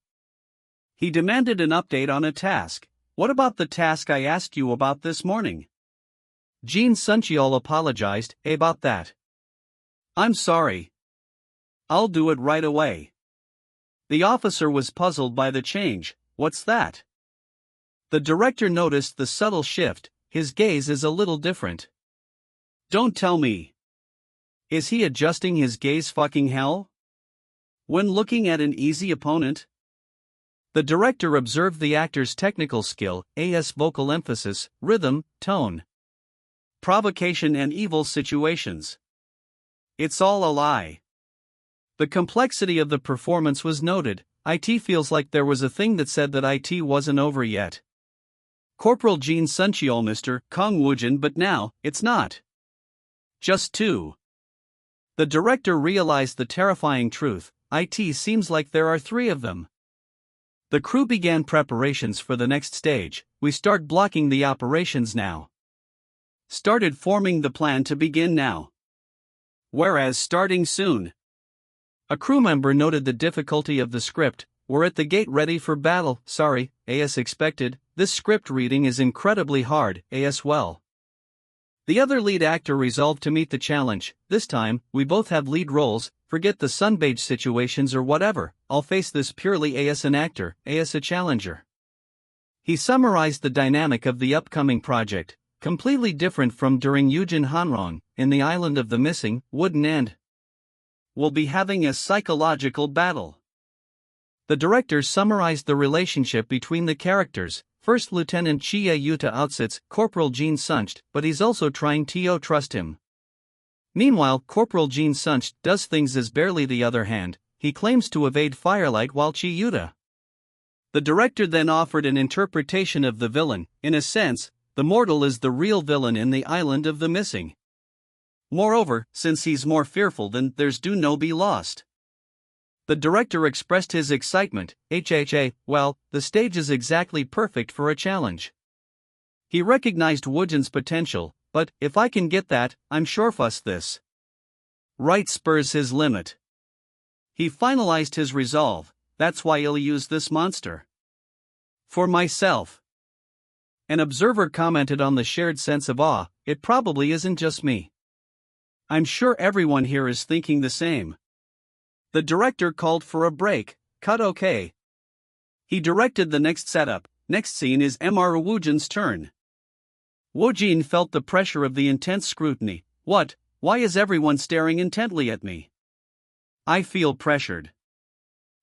He demanded an update on a task. "What about the task I asked you about this morning? Jin Suncheol apologized. About that. I'm sorry. I'll do it right away. The officer was puzzled by the change. What's that? The director noticed the subtle shift. His gaze is a little different. Don't tell me. Is he adjusting his gaze? Fucking hell? When looking at an easy opponent? The director observed the actor's technical skill, as vocal emphasis, rhythm, tone, provocation and evil situations. It's all a lie. The complexity of the performance was noted. It feels like there was a thing that said that it wasn't over yet. Corporal Jin Suncheol, Mr. Kang Woojin, but now, it's not. Just two. The director realized the terrifying truth. It seems like there are three of them. The crew began preparations for the next stage. We start blocking the operations now. Started forming the plan to begin now. Whereas starting soon. A crew member noted the difficulty of the script. We're at the gate ready for battle. Sorry, as expected, this script reading is incredibly hard, as well. The other lead actor resolved to meet the challenge. This time, we both have lead roles, forget the sunbeige situations or whatever, I'll face this purely as an actor, as a challenger. He summarized the dynamic of the upcoming project, completely different from during Yujin Hanrong, in the Island of the Missing, Wooden End. We'll be having a psychological battle. The director summarized the relationship between the characters. First Lieutenant Chia Yuta outsits Corporal Jin Suncht, but he's also trying to trust him. Meanwhile, Corporal Jin Suncht does things as barely the other hand. He claims to evade firelight while Chi Yuta. The director then offered an interpretation of the villain. In a sense, the mortal is the real villain in the Island of the Missing. Moreover, since he's more fearful, then there's do no be lost. The director expressed his excitement. Well, the stage is exactly perfect for a challenge. He recognized Woojin's potential, but if I can get that, I'm sure fuss this. Right spurs his limit. He finalized his resolve. That's why I'll use this monster. For myself. An observer commented on the shared sense of awe. It probably isn't just me. I'm sure everyone here is thinking the same. The director called for a break. Cut. Okay. He directed the next setup. Next scene is Mr. Woojin's turn. Woojin felt the pressure of the intense scrutiny. What? Why is everyone staring intently at me? I feel pressured.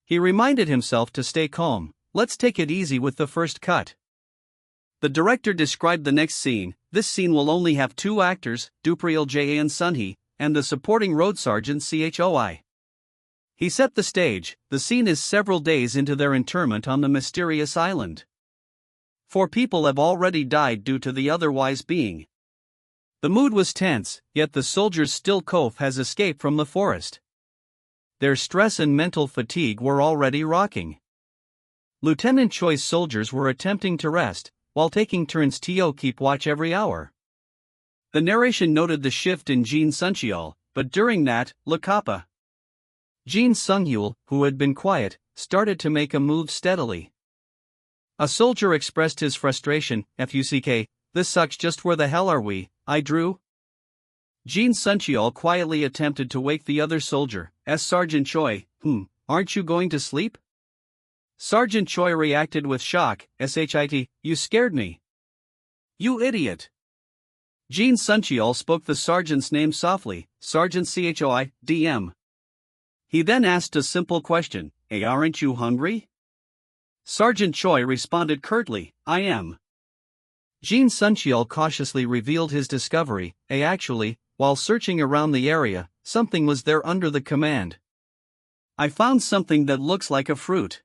He reminded himself to stay calm. Let's take it easy with the first cut. The director described the next scene. This scene will only have two actors, Dupriel Jan Sunhee, and the supporting road sergeant Choi. He set the stage. The scene is several days into their internment on the mysterious island. 4 people have already died due to the otherwise being. The mood was tense, yet the soldiers still has escaped from the forest. Their stress and mental fatigue were already rocking. Lieutenant Choi's soldiers were attempting to rest, while taking turns to keep watch every hour. The narration noted the shift in Jin Suncheol, but during that, Lakapa. Jin Sunghyul, who had been quiet, started to make a move steadily. A soldier expressed his frustration. Fuck, this sucks. Just where the hell are we? I drew. Jin Suncheol quietly attempted to wake the other soldier. Sergeant Choi, aren't you going to sleep? Sergeant Choi reacted with shock. Shit, you scared me. You idiot. Jin Suncheol spoke the sergeant's name softly. Sergeant Choi, DM. He then asked a simple question. Aren't you hungry? Sergeant Choi responded curtly, I am. Jin Suncheol cautiously revealed his discovery. Actually, while searching around the area, something was there under the command. I found something that looks like a fruit.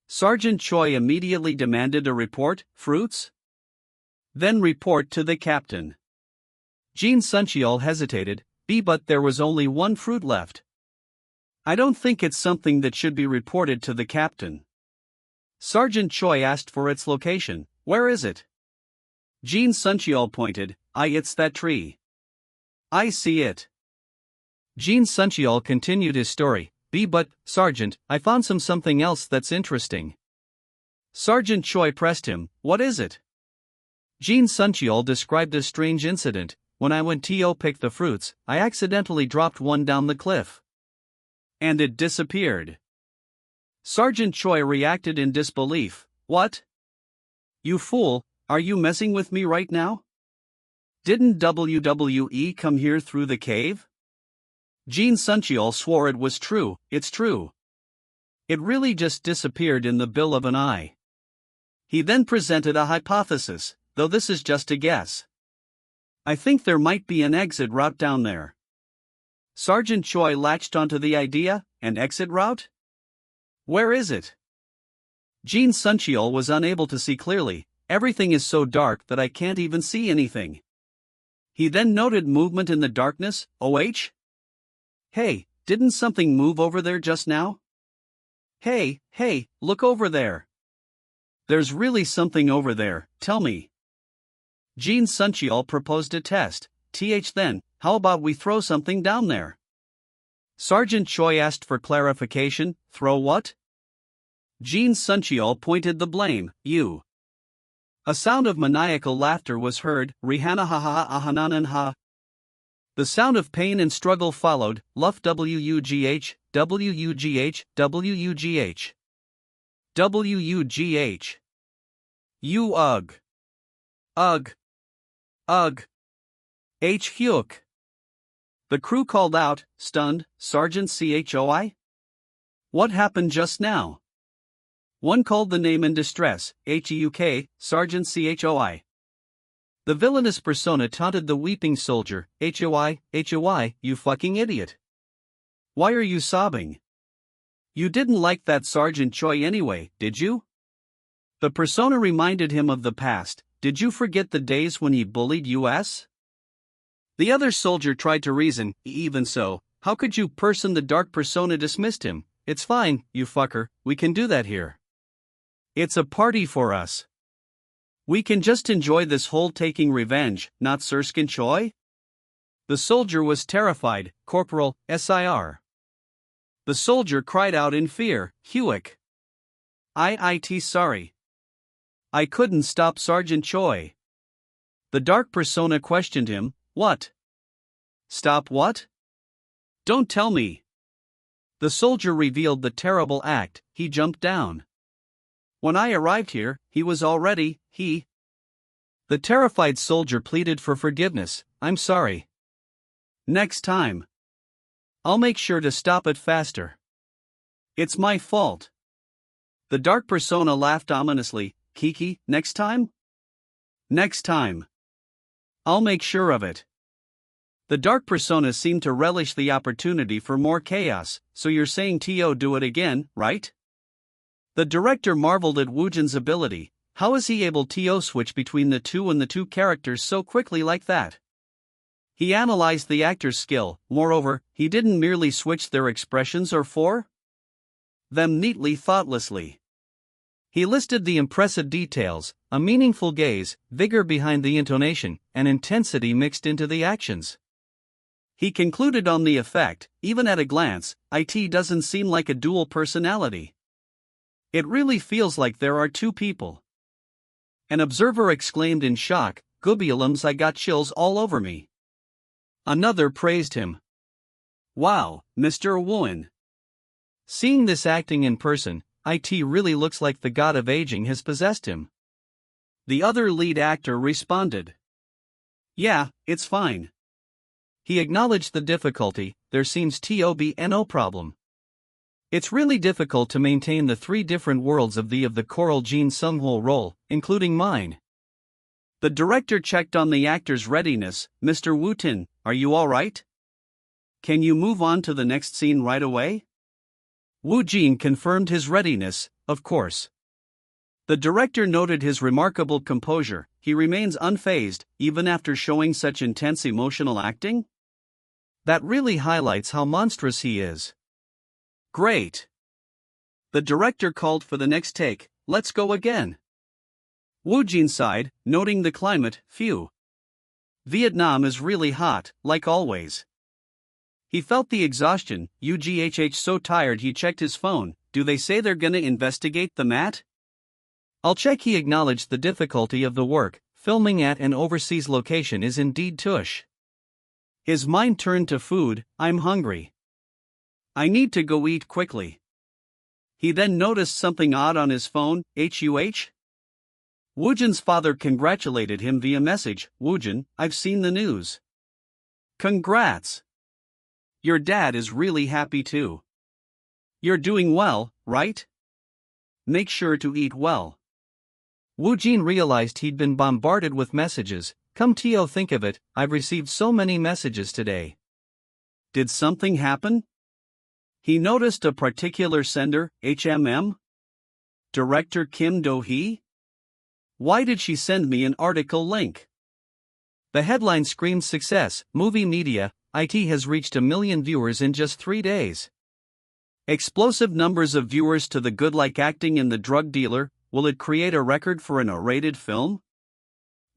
Sergeant Choi immediately demanded a report. Fruits? Then report to the captain. Jin Suncheol hesitated. But there was only one fruit left. I don't think it's something that should be reported to the captain. Sergeant Choi asked for its location. Where is it? Jin Suncheol pointed. It's that tree. I see it. Jin Suncheol continued his story. But, Sergeant, I found something else that's interesting. Sergeant Choi pressed him. What is it? Jin Suncheol described a strange incident. When I went to pick the fruits, I accidentally dropped one down the cliff. And it disappeared. Sergeant Choi reacted in disbelief. What? You fool, are you messing with me right now? Didn't WWE come here through the cave? Jin Suncheol swore it was true. It's true. It really just disappeared in the bill of an eye. He then presented a hypothesis, though this is just a guess. I think there might be an exit route down there. Sergeant Choi latched onto the idea. An exit route? Where is it? Jin Suncheol was unable to see clearly. Everything is so dark that I can't even see anything. He then noted movement in the darkness. OH? Hey, didn't something move over there just now? Hey, look over there. There's really something over there, tell me. Jin Suncheol proposed a test. Then, how about we throw something down there? Sergeant Choi asked for clarification. Throw what? Jin Suncheol pointed the blame. You. A sound of maniacal laughter was heard. Rihanna ha ha ha ahanan ha. The sound of pain and struggle followed. Luff WUGH, WUGH, WUGH. WUGH. You ugh. Ugh. Ugh. H. Hyuk. The crew called out, stunned, Sergeant Choi? What happened just now? One called the name in distress, HEUK, Sergeant Choi. The villainous persona taunted the weeping soldier, HOI, you fucking idiot. Why are you sobbing? You didn't like that Sergeant Choi anyway, did you? The persona reminded him of the past. Did you forget the days when he bullied us? The other soldier tried to reason. Even so, how could you person? The dark persona dismissed him. It's fine, you fucker, we can do that here. It's a party for us. We can just enjoy this whole taking revenge, not Serskin Choi? The soldier was terrified. Corporal, SIR. The soldier cried out in fear. Hewick. Sorry. I couldn't stop Sergeant Choi. The dark persona questioned him. What? Stop what? Don't tell me. The soldier revealed the terrible act. He jumped down. When I arrived here, he was already. The terrified soldier pleaded for forgiveness. I'm sorry. Next time. I'll make sure to stop it faster. It's my fault. The dark persona laughed ominously. Kiki, next time? Next time. I'll make sure of it. The dark persona seemed to relish the opportunity for more chaos. So you're saying do it again, right? The director marveled at Woojin's ability. How is he able to switch between the two characters so quickly like that? He analyzed the actor's skill. Moreover, he didn't merely switch their expressions or for them neatly thoughtlessly. He listed the impressive details, a meaningful gaze, vigor behind the intonation, and intensity mixed into the actions. He concluded on the effect. Even at a glance, it doesn't seem like a dual personality. It really feels like there are two people. An observer exclaimed in shock, Gubialums, I got chills all over me. Another praised him. Wow, Mr. Woojin. Seeing this acting in person, it really looks like the god of aging has possessed him. The other lead actor responded. Yeah, it's fine. He acknowledged the difficulty. There seems to be no problem. It's really difficult to maintain the three different worlds of the choral Jin Sunghol role, including mine. The director checked on the actor's readiness. Mr. Woojin, are you alright? Can you move on to the next scene right away? Woojin confirmed his readiness, of course. The director noted his remarkable composure. He remains unfazed, even after showing such intense emotional acting? That really highlights how monstrous he is. Great. The director called for the next take. Let's go again. Woojin sighed, noting the climate. Phew. Vietnam is really hot, like always. He felt the exhaustion. So tired he checked his phone. Do they say they're gonna investigate the mat? I'll check. He acknowledged the difficulty of the work. filming at an overseas location is indeed tush. His mind turned to food. I'm hungry. I need to go eat quickly. He then noticed something odd on his phone. Woojin's father congratulated him via message. Woojin, I've seen the news. Congrats. Your dad is really happy too. You're doing well, right? Make sure to eat well. Woojin realized he'd been bombarded with messages. Come to think of it, I've received so many messages today. Did something happen? He noticed a particular sender, Director Kim Do-hee? Why did she send me an article link? The headline screams success. Movie media, IT has reached 1 million viewers in just 3 days. Explosive numbers of viewers to the good, like acting in The Drug Dealer. Will it create a record for an R-rated film?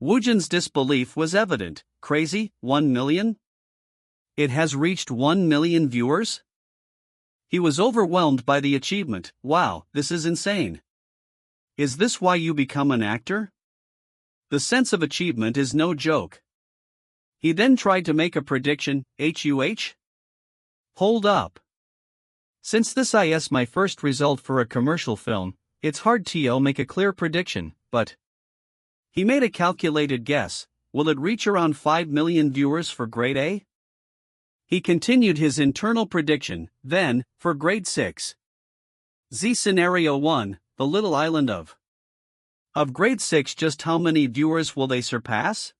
Woojin's disbelief was evident. Crazy, 1 million? It has reached 1 million viewers? He was overwhelmed by the achievement. Wow, this is insane. Is this why you become an actor? The sense of achievement is no joke. He then tried to make a prediction. Hold up. Since this is my first result for a commercial film, it's hard to make a clear prediction, but he made a calculated guess. Will it reach around 5 million viewers for grade A? He continued his internal prediction. Then, for grade 6. Z Scenario 1, The Little Island of grade 6, just how many viewers will they surpass?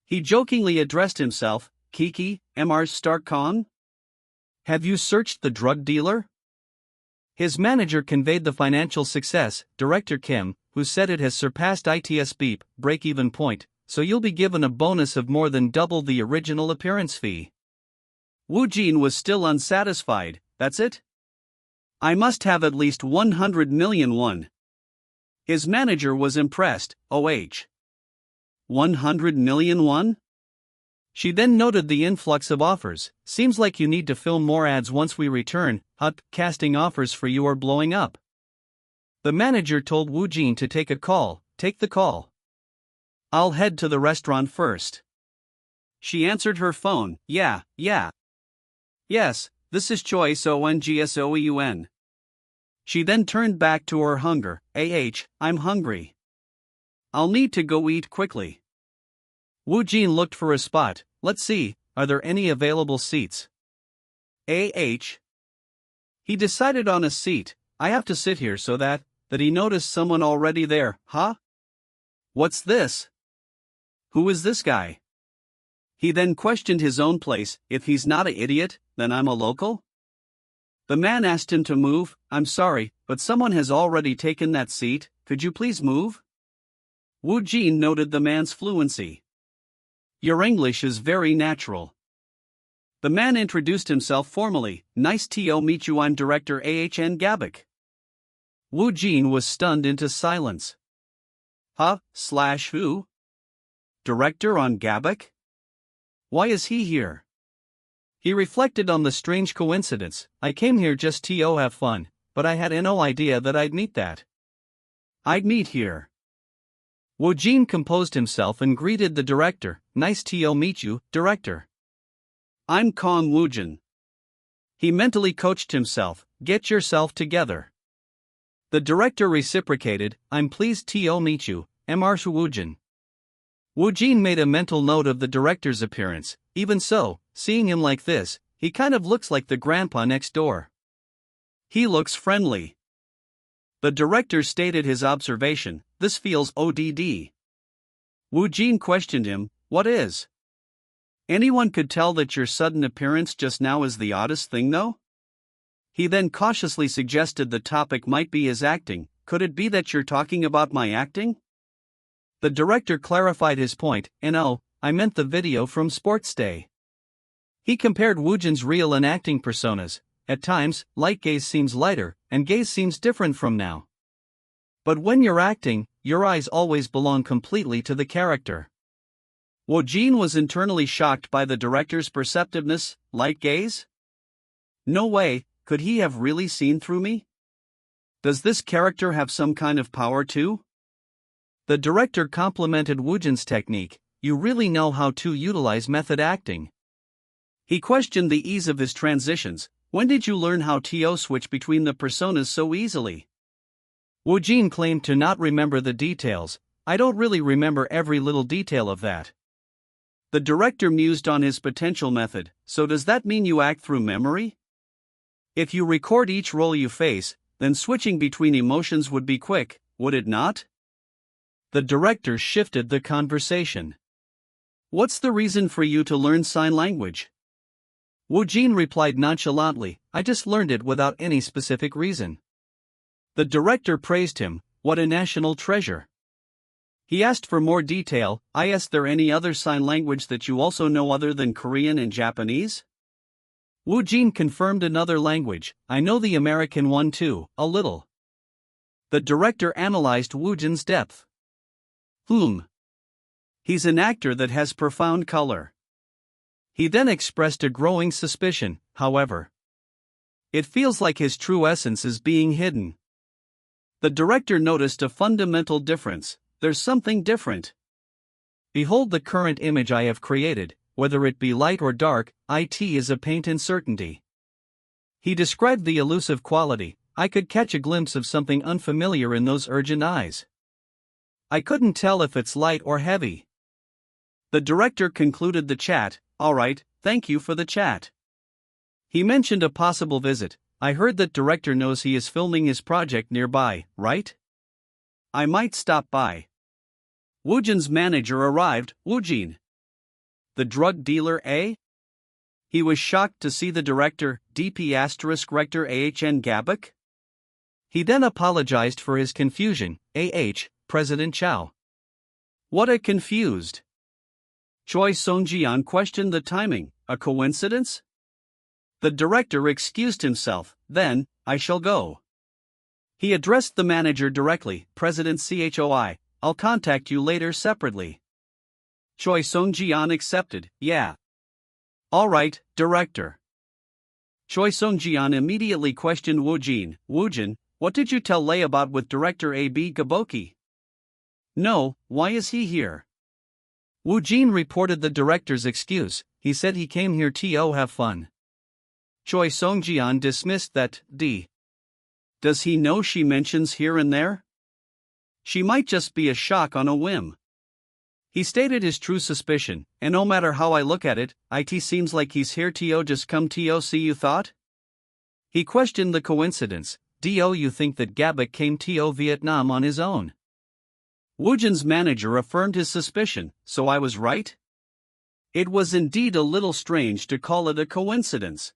He jokingly addressed himself. Kiki, MR's Star Kong? Have you searched The Drug Dealer? His manager conveyed the financial success, Director Kim, who said it has surpassed its break-even point, so you'll be given a bonus of more than double the original appearance fee. Woojin was still unsatisfied. That's it? I must have at least 100 million won. His manager was impressed. 100 million won? She then noted the influx of offers. Seems like you need to film more ads once we return. Casting offers for you are blowing up. The manager told Woojin to take a call. Take the call. I'll head to the restaurant first. She answered her phone. Yeah. Yes, this is Choi Songsoeun. She then turned back to her hunger. I'm hungry. I'll need to go eat quickly. Woojin looked for a spot. Let's see, are there any available seats? He decided on a seat. I have to sit here so that he noticed someone already there. What's this? Who is this guy? He then questioned his own place. If he's not an idiot, then I'm a local? The man asked him to move. I'm sorry, but someone has already taken that seat. Could you please move? Woojin noted the man's fluency. Your English is very natural. The man introduced himself formally. Nice to meet you, I'm Director Ahn Gabak. Woojin was stunned into silence. Who? Director on Gabak? Why is he here? He reflected on the strange coincidence. I came here just to have fun, but I had no idea that I'd meet here. Woojin composed himself and greeted the director. Nice to meet you, Director. I'm Kang Woojin. He mentally coached himself. Get yourself together. The director reciprocated. I'm pleased to meet you, Mr. Woojin. Woojin made a mental note of the director's appearance. Even so, seeing him like this, he kind of looks like the grandpa next door. He looks friendly. The director stated his observation. This feels ODD. Woojin questioned him. What is? Anyone could tell that your sudden appearance just now is the oddest thing though? He then cautiously suggested the topic might be his acting. Could it be that you're talking about my acting? The director clarified his point. No, I meant the video from Sports Day. He compared Woojin's real and acting personas. At times, light gaze seems lighter, and gaze seems different from now. But when you're acting, your eyes always belong completely to the character. Woojin was internally shocked by the director's perceptiveness. Light gaze? No way, could he have really seen through me? Does this character have some kind of power too? The director complimented Woojin's technique. You really know how to utilize method acting. He questioned the ease of his transitions. When did you learn how to switch between the personas so easily? Woojin claimed to not remember the details. I don't really remember every little detail of that. The director mused on his potential method. So does that mean you act through memory? If you record each role you face, then switching between emotions would be quick, would it not? The director shifted the conversation. What's the reason for you to learn sign language? Woojin replied nonchalantly, I just learned it without any specific reason. The director praised him. What a national treasure. He asked for more detail. Is there any other sign language that you also know other than Korean and Japanese? Woojin confirmed another language. I know the American one too, a little. The director analyzed Woojin's depth. He's an actor that has profound color. He then expressed a growing suspicion, however. It feels like his true essence is being hidden. The director noticed a fundamental difference. There's something different. Behold the current image I have created, whether it be light or dark, it is a paint uncertainty. He described the elusive quality. I could catch a glimpse of something unfamiliar in those urgent eyes. I couldn't tell if it's light or heavy. The director concluded the chat. Alright, thank you for the chat. He mentioned a possible visit. I heard that director knows he is filming his project nearby, right? I might stop by. Woojin's manager arrived. Woojin. The drug dealer, eh? He was shocked to see the director, DP** rector AHN Gabak. He then apologized for his confusion. President Chow. What a confused. Choi Sung-jian questioned the timing. A coincidence? The director excused himself. Then, I shall go. He addressed the manager directly. President Choi, I'll contact you later separately. Choi Sung-jian accepted. Yeah. Alright, director. Choi Sung-jian immediately questioned Woojin. Woojin, what did you tell Lei about with director A.B. Gaboki? No, why is he here? Woojin reported the director's excuse. He said he came here to have fun. Choi Sung-jian dismissed that. Does he know she mentions here and there? She might just be a shock on a whim. He stated his true suspicion, and no matter how I look at it, it seems like he's here to just come to see you thought? He questioned the coincidence. Do you think that Gabak came to Vietnam on his own? Woojin's manager affirmed his suspicion, so I was right? It was indeed a little strange to call it a coincidence.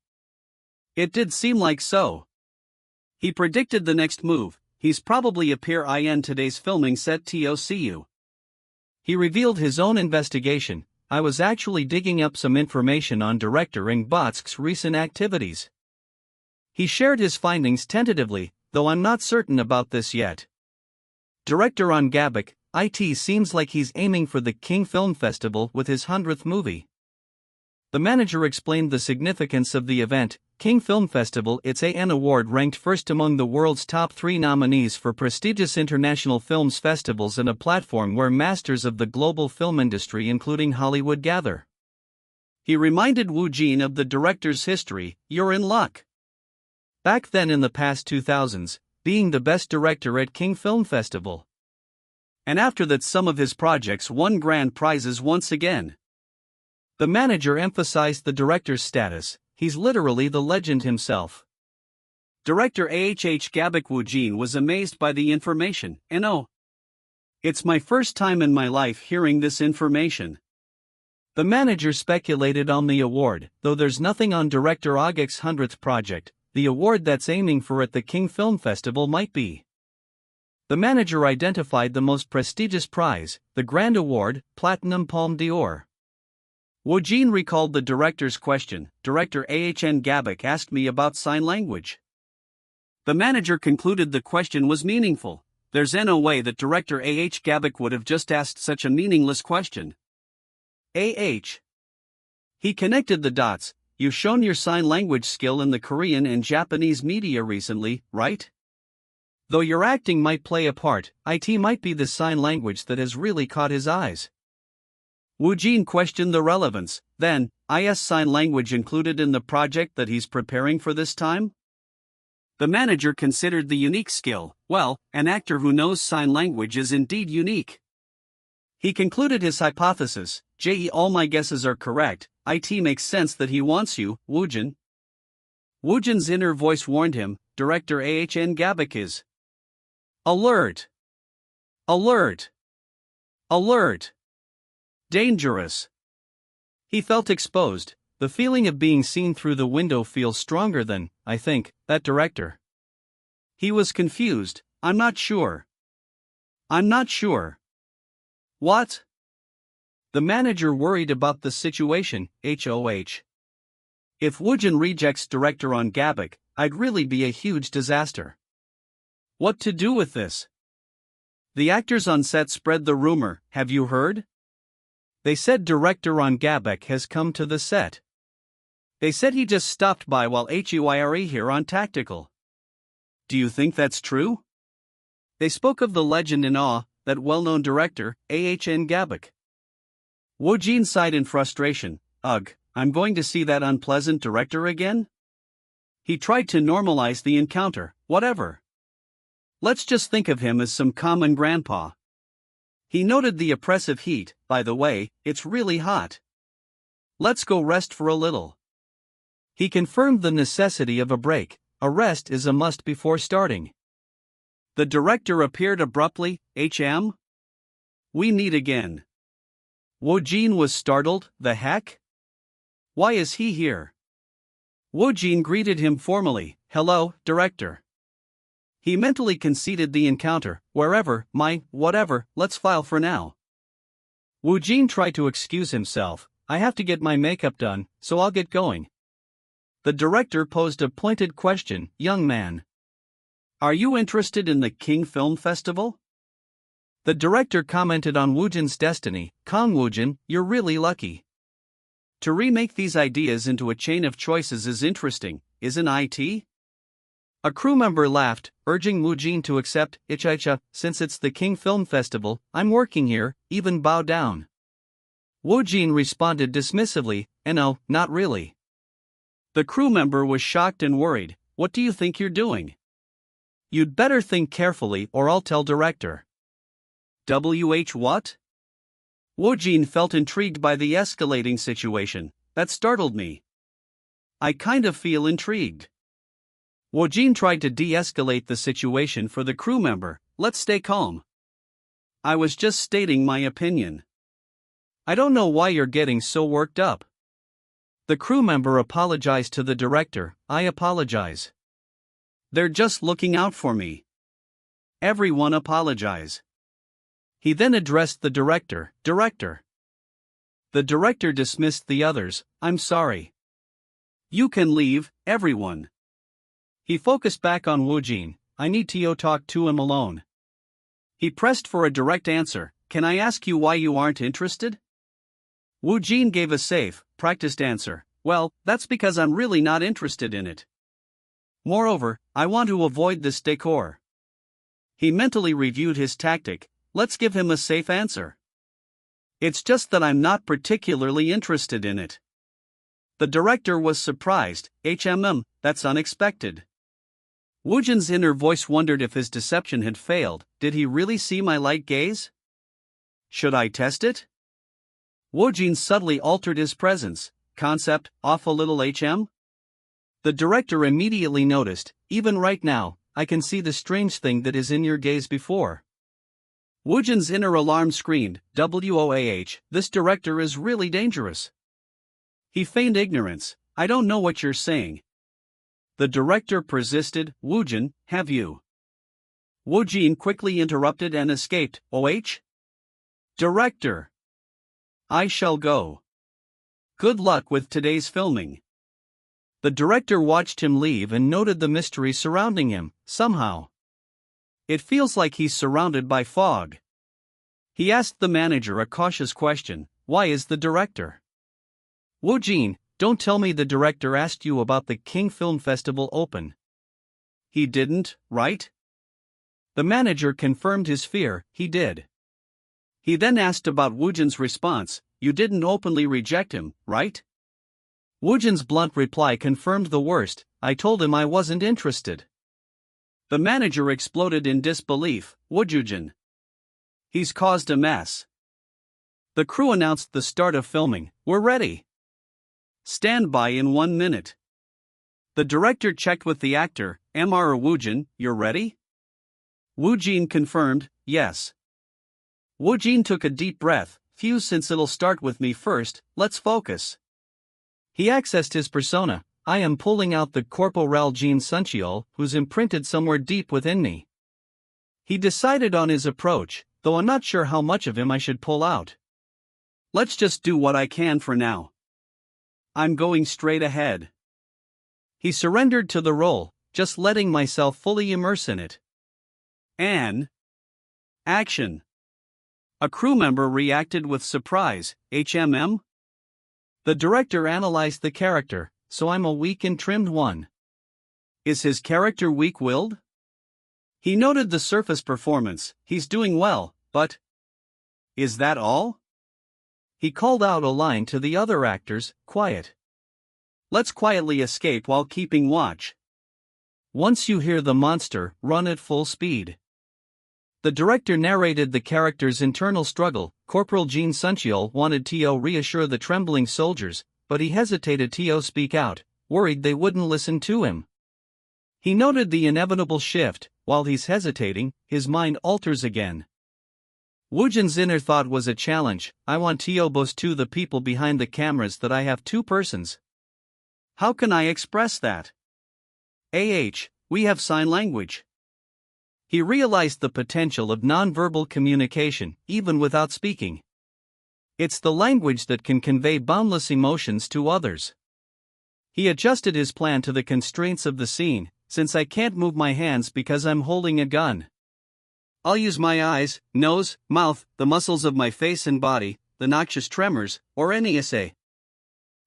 It did seem like so. He predicted the next move. He's probably appear in today's filming set to see you. He revealed his own investigation. I was actually digging up some information on director Ng Botsk's recent activities. He shared his findings tentatively, though I'm not certain about this yet. Director on Gabak, it seems like he's aiming for the King Film Festival with his 100th movie. The manager explained the significance of the event. King Film Festival, it's an award ranked first among the world's top 3 nominees for prestigious international films festivals and a platform where masters of the global film industry including Hollywood gather. He reminded Woojin of the director's history. You're in luck. Back then in the past 2000s, being the best director at King Film Festival. And after that some of his projects won grand prizes once again. The manager emphasized the director's status. He's literally the legend himself. Director Gabak. Woojin was amazed by the information. It's my first time in my life hearing this information. The manager speculated on the award. Though there's nothing on director Awakens' 100th project, the award that's aiming for at the King Film Festival might be. The manager identified the most prestigious prize, the Grand Award, Platinum Palme d'Or. Woojin recalled the director's question. Director Gabak asked me about sign language. The manager concluded the question was meaningful. There's no way that director Gabak would have just asked such a meaningless question. He connected the dots. You've shown your sign language skill in the Korean and Japanese media recently, right? Though your acting might play a part, it might be the sign language that has really caught his eyes. Woojin questioned the relevance. Then, is sign language included in the project that he's preparing for this time? The manager considered the unique skill. Well, an actor who knows sign language is indeed unique. He concluded his hypothesis. All my guesses are correct. It makes sense that he wants you, Woojin. Woojin's inner voice warned him. Director Ahn Gabak is alert. Alert. Alert. Dangerous. He felt exposed. The feeling of being seen through the window feels stronger than, I think, that director. He was confused. I'm not sure. I'm not sure. What? The manager worried about the situation. If Woojin rejects director on Gabak, I'd really be a huge disaster. What to do with this? The actors on set spread the rumor. Have you heard? They said director on Gabak has come to the set. They said he just stopped by while HUIRE here on Tactical. Do you think that's true? They spoke of the legend in awe, that well-known director, Ahn Gabak. Woojin sighed in frustration. Ugh, I'm going to see that unpleasant director again? He tried to normalize the encounter. Whatever. Let's just think of him as some common grandpa. He noted the oppressive heat. By the way, it's really hot. Let's go rest for a little. He confirmed the necessity of a break. A rest is a must before starting. The director appeared abruptly. We meet again. Woojin was startled. The heck? Why is he here? Woojin greeted him formally. Hello, director. He mentally conceded the encounter. Whatever, let's file for now. Woojin tried to excuse himself. I have to get my makeup done, so I'll get going. The director posed a pointed question. Young man. Are you interested in the King Film Festival? The director commented on Woojin's destiny. Kang Woojin, you're really lucky. To remake these ideas into a chain of choices is interesting, isn't it? A crew member laughed, urging Woojin to accept. Since it's the King Film Festival, I'm working here, even bow down. Woojin responded dismissively, no, not really. The crew member was shocked and worried. What do you think you're doing? You'd better think carefully or I'll tell director. What? Woojin felt intrigued by the escalating situation. That startled me. I kind of feel intrigued. Woojin tried to de-escalate the situation for the crew member. Let's stay calm. I was just stating my opinion. I don't know why you're getting so worked up. The crew member apologized to the director. I apologize. They're just looking out for me. Everyone apologize. He then addressed the director. Director. The director dismissed the others. I'm sorry. You can leave, everyone. He focused back on Woojin. I need to talk to him alone. He pressed for a direct answer. Can I ask you why you aren't interested? Woojin gave a safe, practiced answer. Well, that's because I'm really not interested in it. Moreover, I want to avoid this decor. He mentally reviewed his tactic. Let's give him a safe answer. It's just that I'm not particularly interested in it. The director was surprised. That's unexpected. Woojin's inner voice wondered if his deception had failed. Did he really see my light gaze? Should I test it? Woojin subtly altered his presence. Concept, off a little The director immediately noticed. Even right now, I can see the strange thing that is in your gaze before. Woojin's inner alarm screamed. This director is really dangerous. He feigned ignorance. I don't know what you're saying. The director persisted. Woojin, have you? Woojin quickly interrupted and escaped. Director. I shall go. Good luck with today's filming. The director watched him leave and noted the mystery surrounding him. Somehow, it feels like he's surrounded by fog. He asked the manager a cautious question. Why is the director? Woojin, don't tell me the director asked you about the King Film Festival Open. He didn't, right? The manager confirmed his fear, he did. He then asked about Woojin's response. You didn't openly reject him, right? Woojin's blunt reply confirmed the worst. I told him I wasn't interested. The manager exploded in disbelief. Woojin. He's caused a mess. The crew announced the start of filming. We're ready. Stand by in 1 minute. The director checked with the actor. Mr. Woojin, you're ready? Woojin confirmed, yes. Woojin took a deep breath. Phew, since it'll start with me first, let's focus. He accessed his persona. I am pulling out the corporal Jin Suncheol, who's imprinted somewhere deep within me. He decided on his approach, though I'm not sure how much of him I should pull out. Let's just do what I can for now. I'm going straight ahead. He surrendered to the role, just letting myself fully immerse in it. And action. A crew member reacted with surprise. HMM? The director analyzed the character, so I'm a weak and trimmed one. Is his character weak-willed? He noted the surface performance. He's doing well, but is that all? He called out a line to the other actors, quiet. Let's quietly escape while keeping watch. Once you hear the monster, run at full speed. The director narrated the character's internal struggle. Corporal Jin Suncheol wanted to reassure the trembling soldiers, but he hesitated to speak out, worried they wouldn't listen to him. He noted the inevitable shift. While he's hesitating, his mind alters again. Woojin's inner thought was a challenge. I want to boast to the people behind the cameras that I have two persons. How can I express that? We have sign language. He realized the potential of nonverbal communication, even without speaking. It's the language that can convey boundless emotions to others. He adjusted his plan to the constraints of the scene. Since I can't move my hands because I'm holding a gun, I'll use my eyes, nose, mouth, the muscles of my face and body, the noxious tremors, or any essay.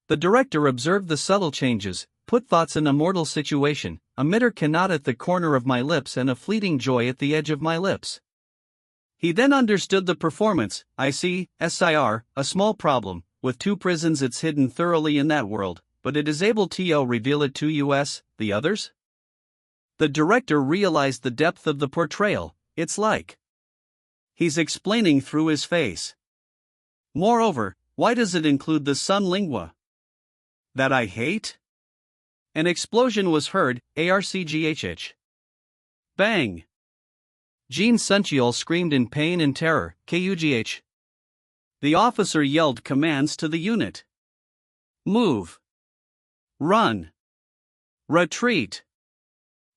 The director observed the subtle changes, put thoughts in a mortal situation, a bitter cannot at the corner of my lips and a fleeting joy at the edge of my lips. He then understood the performance. I see, SIR, a small problem, with two prisons it's hidden thoroughly in that world, but it is able to reveal it to us, the others? The director realized the depth of the portrayal. It's like he's explaining through his face. Moreover, why does it include the sun lingua? That I hate? An explosion was heard. ARCGHH. Bang! Jin Suncheol screamed in pain and terror. KUGH. The officer yelled commands to the unit. Move. Run. Retreat.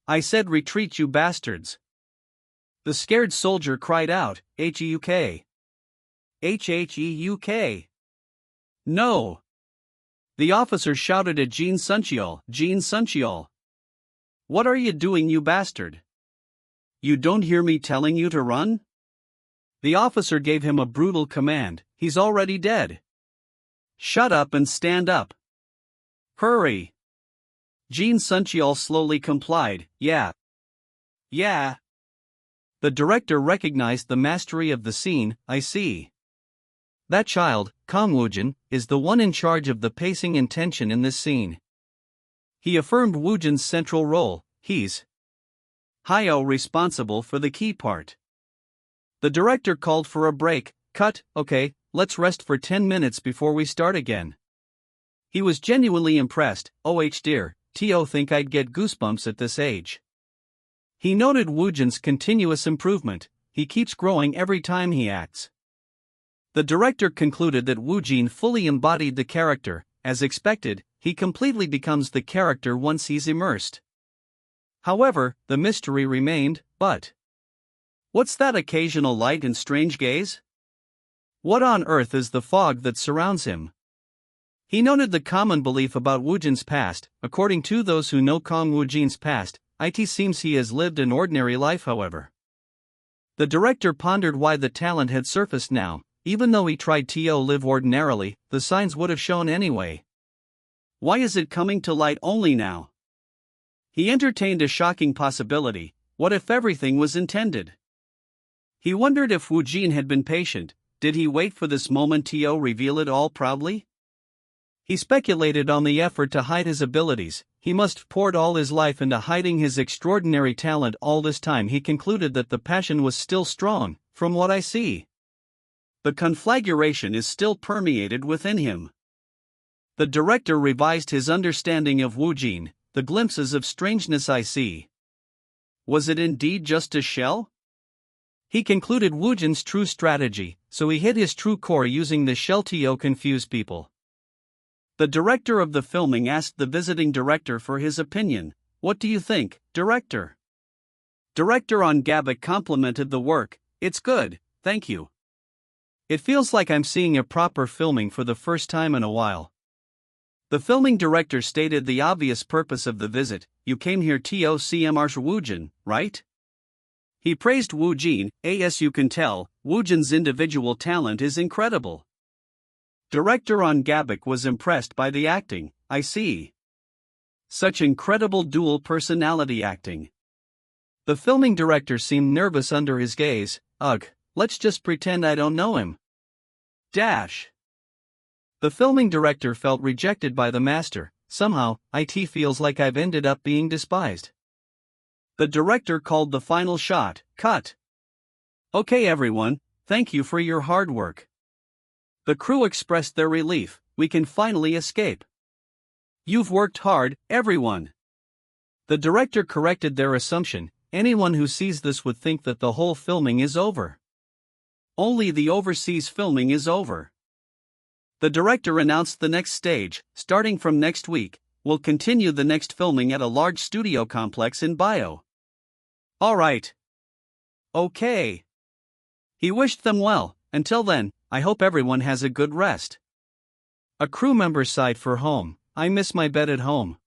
I said retreat, you bastards. The scared soldier cried out, HEUK. HHEUK. No. The officer shouted at Jin Suncheol. Jin Suncheol. What are you doing, you bastard? You don't hear me telling you to run? The officer gave him a brutal command. He's already dead. Shut up and stand up. Hurry. Jin Suncheol slowly complied. Yeah. The director recognized the mastery of the scene. I see. That child, Kang Woojin, is the one in charge of the pacing and tension in this scene. He affirmed Woojin's central role. He's responsible for the key part. The director called for a break. Cut. Okay, let's rest for 10 minutes before we start again. He was genuinely impressed. Dear, think I'd get goosebumps at this age. He noted Woojin's continuous improvement. He keeps growing every time he acts. The director concluded that Woojin fully embodied the character. As expected, he completely becomes the character once he's immersed. However, the mystery remained. But what's that occasional light and strange gaze? What on earth is the fog that surrounds him? He noted the common belief about Woojin's past. According to those who know Kang Woojin's past, it seems he has lived an ordinary life. However, the director pondered why the talent had surfaced now. Even though he tried to live ordinarily, the signs would have shown anyway. Why is it coming to light only now? He entertained a shocking possibility. What if everything was intended? He wondered if Woojin had been patient. Did he wait for this moment to reveal it all proudly? He speculated on the effort to hide his abilities. He must have poured all his life into hiding his extraordinary talent. All this time he concluded that the passion was still strong, from what I see. The conflagration is still permeated within him. The director revised his understanding of Woojin. The glimpses of strangeness I see. Was it indeed just a shell? He concluded Woojin's true strategy, so he hid his true core using the shell to confuse people. The director of the filming asked the visiting director for his opinion. What do you think, director? Director on Gabak complimented the work. It's good, thank you. It feels like I'm seeing a proper filming for the first time in a while. The filming director stated the obvious purpose of the visit. You came here to see Woojin, right? He praised Woojin. As you can tell, Woojin's individual talent is incredible. Director on Gabak was impressed by the acting. I see. Such incredible dual personality acting. The filming director seemed nervous under his gaze. Ugh, let's just pretend I don't know him. Dash. The filming director felt rejected by the master. Somehow, it feels like I've ended up being despised. The director called the final shot. Cut. Okay everyone, thank you for your hard work. The crew expressed their relief. We can finally escape. You've worked hard, everyone. The director corrected their assumption. Anyone who sees this would think that the whole filming is over. Only the overseas filming is over. The director announced the next stage, starting from next week, we'll continue the next filming at a large studio complex in Bio. Alright. Okay. He wished them well. Until then, I hope everyone has a good rest. A crew member sighed for home. I miss my bed at home.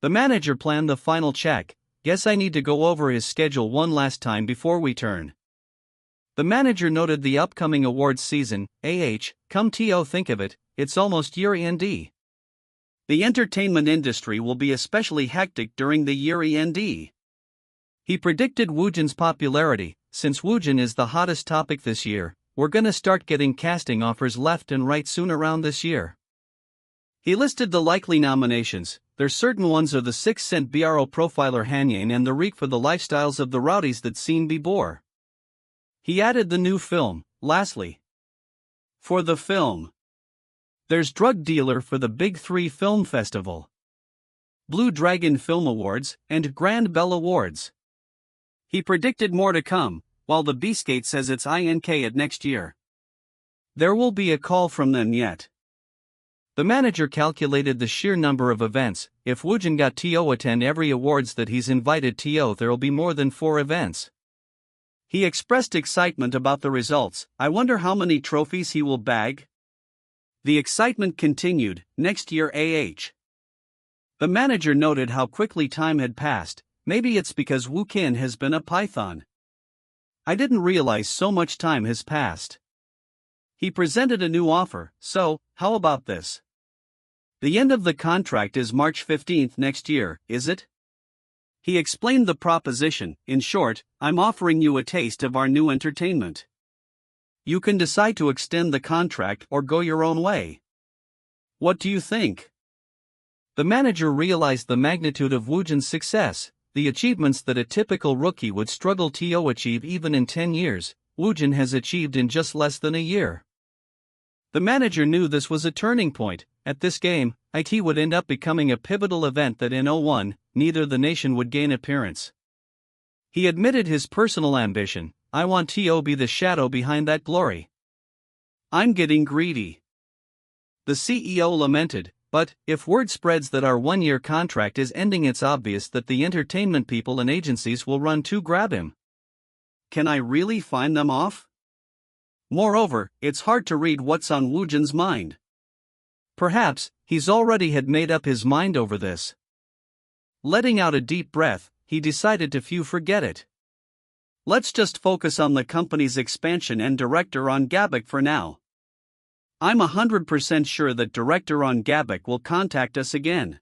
The manager planned the final check. Guess I need to go over his schedule one last time before we turn. The manager noted the upcoming awards season. Come to think of it, it's almost year-end. The entertainment industry will be especially hectic during the year-end. He predicted Woojin's popularity. Since Woojin is the hottest topic this year, we're gonna start getting casting offers left and right soon around this year. He listed the likely nominations. There's certain ones are the 6-cent BRO profiler Hanyan and the reek for the lifestyles of the rowdies that seen before. He added the new film, lastly. For the film. There's Drug Dealer for the Big 3 Film Festival, Blue Dragon Film Awards, and Grand Bell Awards. He predicted more to come, while the Beastgate says it's INK at next year. There will be a call from them yet. The manager calculated the sheer number of events. If Woojin got to attend every awards that he's invited to, there'll be more than 4 events. He expressed excitement about the results. I wonder how many trophies he will bag. The excitement continued. Next year The manager noted how quickly time had passed. Maybe it's because Woojin has been a python. I didn't realize so much time has passed. He presented a new offer. So, how about this? The end of the contract is March 15th next year, is it? He explained the proposition. In short, I'm offering you a taste of our new entertainment. You can decide to extend the contract or go your own way. What do you think? The manager realized the magnitude of Woojin's success, the achievements that a typical rookie would struggle to achieve even in 10 years, Woojin has achieved in just less than a year. The manager knew this was a turning point. At this game, it would end up becoming a pivotal event that in 01, neither the nation would gain appearance. He admitted his personal ambition. I want to be the shadow behind that glory. I'm getting greedy. The CEO lamented, but, if word spreads that our one-year contract is ending, it's obvious that the entertainment people and agencies will run to grab him. Can I really find them off? Moreover, it's hard to read what's on Woojin's mind. Perhaps, he's already had made up his mind over this. Letting out a deep breath, he decided to forget it. Let's just focus on the company's expansion and director on Gabak for now. I'm 100% sure that director on Gabak will contact us again.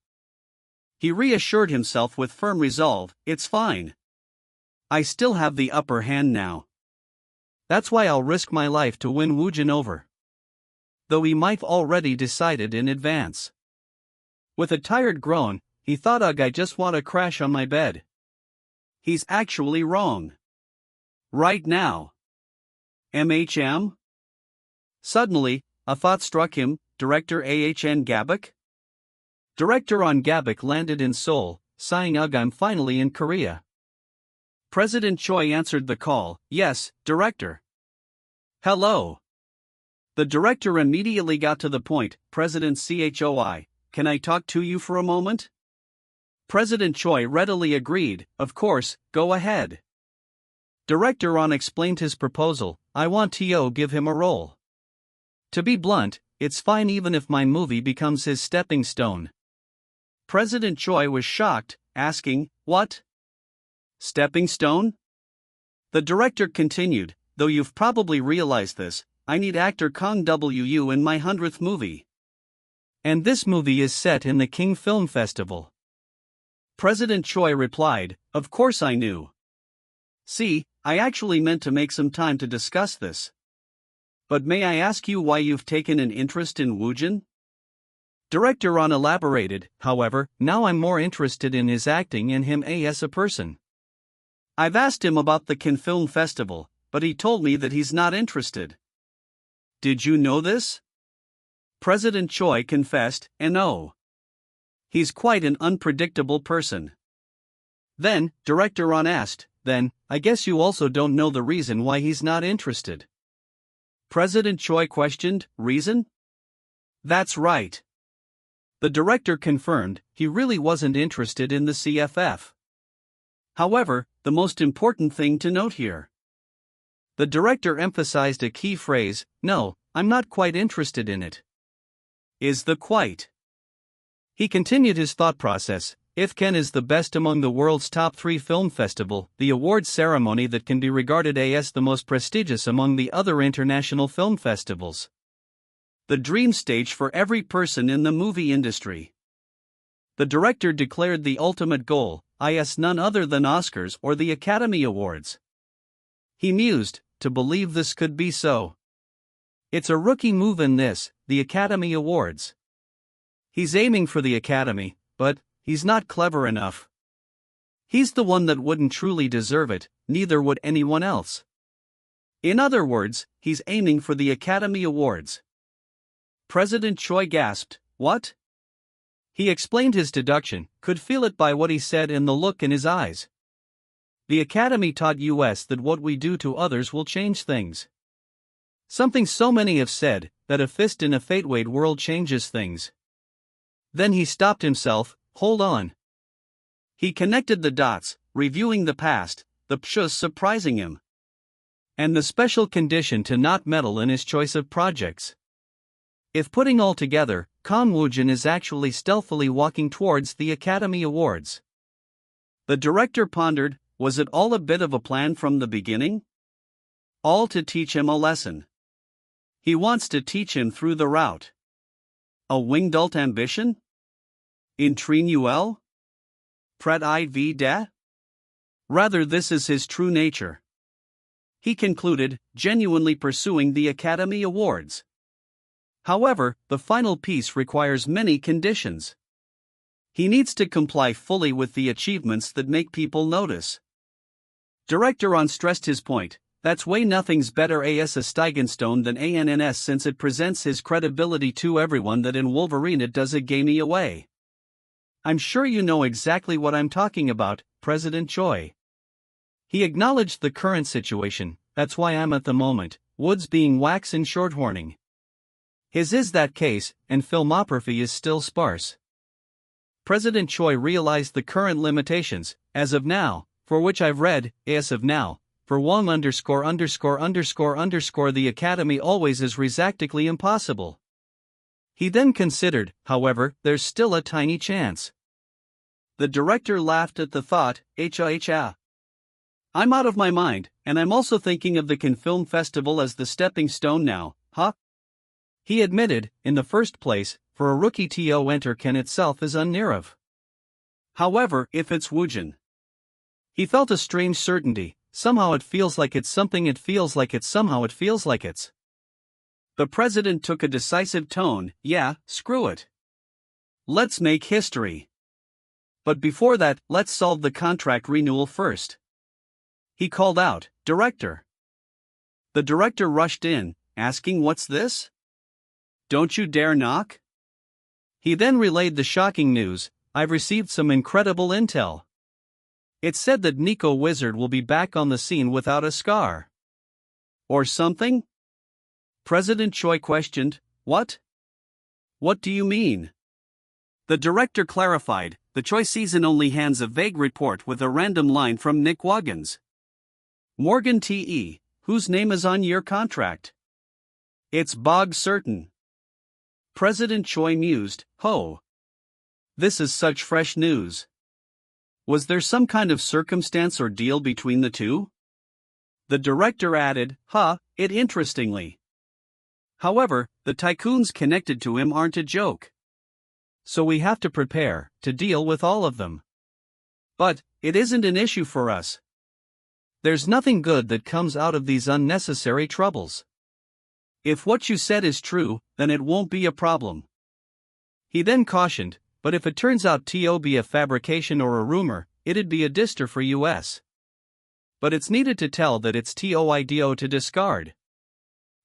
He reassured himself with firm resolve. It's fine. I still have the upper hand now. That's why I'll risk my life to win Woojin over. Though he might already decided in advance. With a tired groan, he thought, ugh, I just want to crash on my bed. He's actually wrong. Right now. MHM? Suddenly, a thought struck him, Director AHN Gabak? Director on Gabak landed in Seoul, sighing, ugh, I'm finally in Korea. President Choi answered the call, yes, Director. Hello. The director immediately got to the point, President Choi, can I talk to you for a moment? President Choi readily agreed, of course, go ahead. Director On explained his proposal, I want to give him a role. To be blunt, it's fine even if my movie becomes his stepping stone. President Choi was shocked, asking, what? Stepping stone? The director continued, though you've probably realized this, I need actor Kang Woo in my 100th movie. And this movie is set in the King Film Festival. President Choi replied, of course I knew. See, I actually meant to make some time to discuss this. But may I ask you why you've taken an interest in Woojin? Director On elaborated, however, now I'm more interested in his acting and him as a person. I've asked him about the Cannes Film Festival, but he told me that he's not interested. Did you know this? President Choi confessed, and oh. He's quite an unpredictable person. Then, Director On asked, then, I guess you also don't know the reason why he's not interested. President Choi questioned, reason? That's right. The director confirmed, he really wasn't interested in the CFF. However, the most important thing to note here. The director emphasized a key phrase, no, I'm not quite interested in it. Is the quite. He continued his thought process, if Cannes is the best among the world's top 3 film festival, the awards ceremony that can be regarded as the most prestigious among the other international film festivals. The dream stage for every person in the movie industry. The director declared the ultimate goal, is none other than Oscars or the Academy Awards. He mused, to believe this could be so. It's a rookie move in this, the Academy Awards. He's aiming for the Academy, but he's not clever enough. He's the one that wouldn't truly deserve it, neither would anyone else. In other words, he's aiming for the Academy Awards. President Choi gasped, what? He explained his deduction, could feel it by what he said and the look in his eyes. The Academy taught us that what we do to others will change things. Something so many have said, that a fist in a fate-weight world changes things. Then he stopped himself, hold on. He connected the dots, reviewing the past, the pshus surprising him. And the special condition to not meddle in his choice of projects. If putting all together, Kang Woojin is actually stealthily walking towards the Academy Awards. The director pondered, was it all a bit of a plan from the beginning? All to teach him a lesson. He wants to teach him through the route. A winged ambition? Intrinuel? Pret IV de? Rather, this is his true nature. He concluded, genuinely pursuing the Academy Awards. However, the final piece requires many conditions. He needs to comply fully with the achievements that make people notice. Director On stressed his point, that's way nothing's better as a Steigenstone than ANNS since it presents his credibility to everyone that in Wolverine it does a gamey away. I'm sure you know exactly what I'm talking about, President Choi. He acknowledged the current situation, that's why I'm at the moment, Woods being wax and shorthorning. His is that case, and filmography is still sparse. President Choi realized the current limitations, as of now, for which I've read, as of now, for one ______ the Academy always is resactically impossible. He then considered, however, there's still a tiny chance. The director laughed at the thought, I'm out of my mind, and I'm also thinking of the Cannes Film Festival as the stepping stone now, huh? He admitted, in the first place, for a rookie to enter Cannes itself is unnear of. However, if it's Woojin. He felt a strange certainty, somehow it feels like it's something, it feels like it's somehow it feels like it's. The president took a decisive tone, yeah, screw it. Let's make history. But before that, let's solve the contract renewal first. He called out, Director. The director rushed in, asking, what's this? Don't you dare knock. He then relayed the shocking news, I've received some incredible intel. It said that Nico Wizard will be back on the scene without a scar. Or something? President Choi questioned, what? What do you mean? The director clarified, the Choi season only hands a vague report with a random line from Nick Woggins. Morgan T.E., whose name is on your contract? It's bog certain. President Choi mused, ho. This is such fresh news. Was there some kind of circumstance or deal between the two? The director added, it interestingly. However, the tycoons connected to him aren't a joke. So we have to prepare to deal with all of them. But it isn't an issue for us. There's nothing good that comes out of these unnecessary troubles. If what you said is true, then it won't be a problem. He then cautioned, but if it turns out to be a fabrication or a rumor, it'd be a dister for US. But it's needed to tell that it's TOIDO to discard.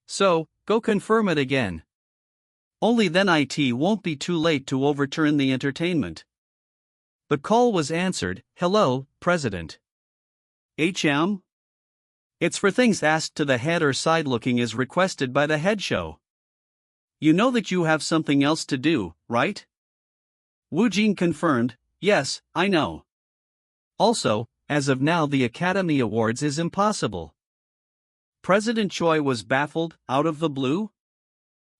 So, go confirm it again. Only then it won't be too late to overturn the entertainment. The call was answered, hello, President. HM? It's for things asked to the head or side looking as requested by the head show. You know that you have something else to do, right? Woojin confirmed, yes, I know. Also, as of now the Academy Awards is impossible. President Choi was baffled, out of the blue?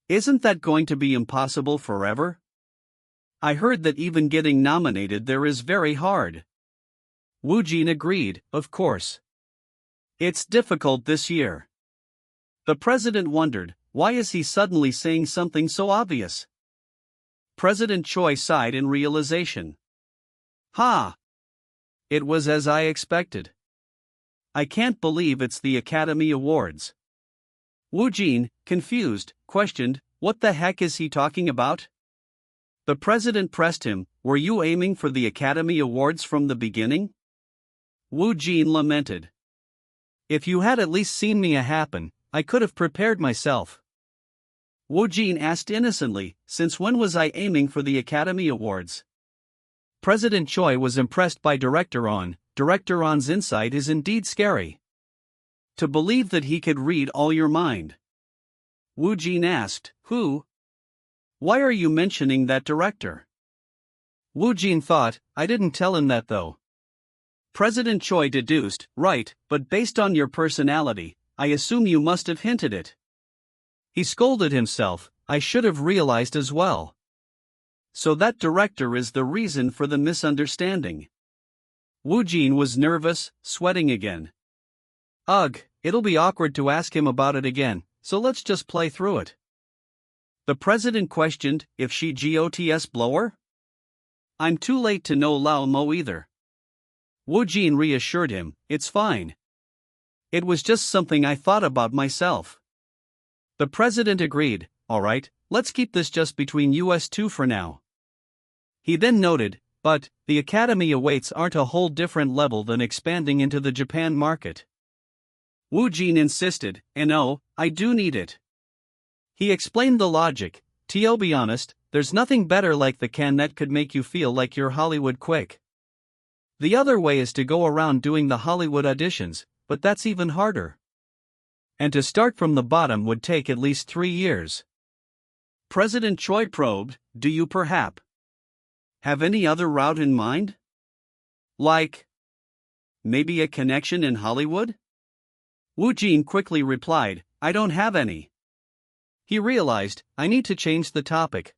Isn't that going to be impossible forever? I heard that even getting nominated there is very hard. Woojin agreed, of course. It's difficult this year. The president wondered, why is he suddenly saying something so obvious? President Choi sighed in realization. It was as I expected. I can't believe it's the Academy Awards. Woojin, confused, questioned, what the heck is he talking about? The president pressed him, were you aiming for the Academy Awards from the beginning? Woojin lamented. If you had at least seen me happen, I could have prepared myself. Woojin asked innocently, since when was I aiming for the Academy Awards? President Choi was impressed by Director On. Director On's insight is indeed scary. To believe that he could read all your mind. Woojin asked, who? Why are you mentioning that director? Woojin thought, I didn't tell him that though. President Choi deduced, right, but based on your personality, I assume you must have hinted it. He scolded himself, I should have realized as well. So that director is the reason for the misunderstanding. Woojin was nervous, sweating again. Ugh, it'll be awkward to ask him about it again, so let's just play through it. The president questioned, if she GOTS blower? I'm too late to know Lao Mo either. Woojin reassured him, it's fine. It was just something I thought about myself. The president agreed, alright, let's keep this just between us two for now. He then noted, but, the Academy Awards aren't a whole different level than expanding into the Japan market. Woojin insisted, and oh, I do need it. He explained the logic, to be honest, there's nothing better like the can that could make you feel like you're Hollywood quick. The other way is to go around doing the Hollywood auditions, but that's even harder. And to start from the bottom would take at least 3 years. President Choi probed, do you perhaps have any other route in mind? Like, maybe a connection in Hollywood? Woojin quickly replied, I don't have any. He realized, I need to change the topic.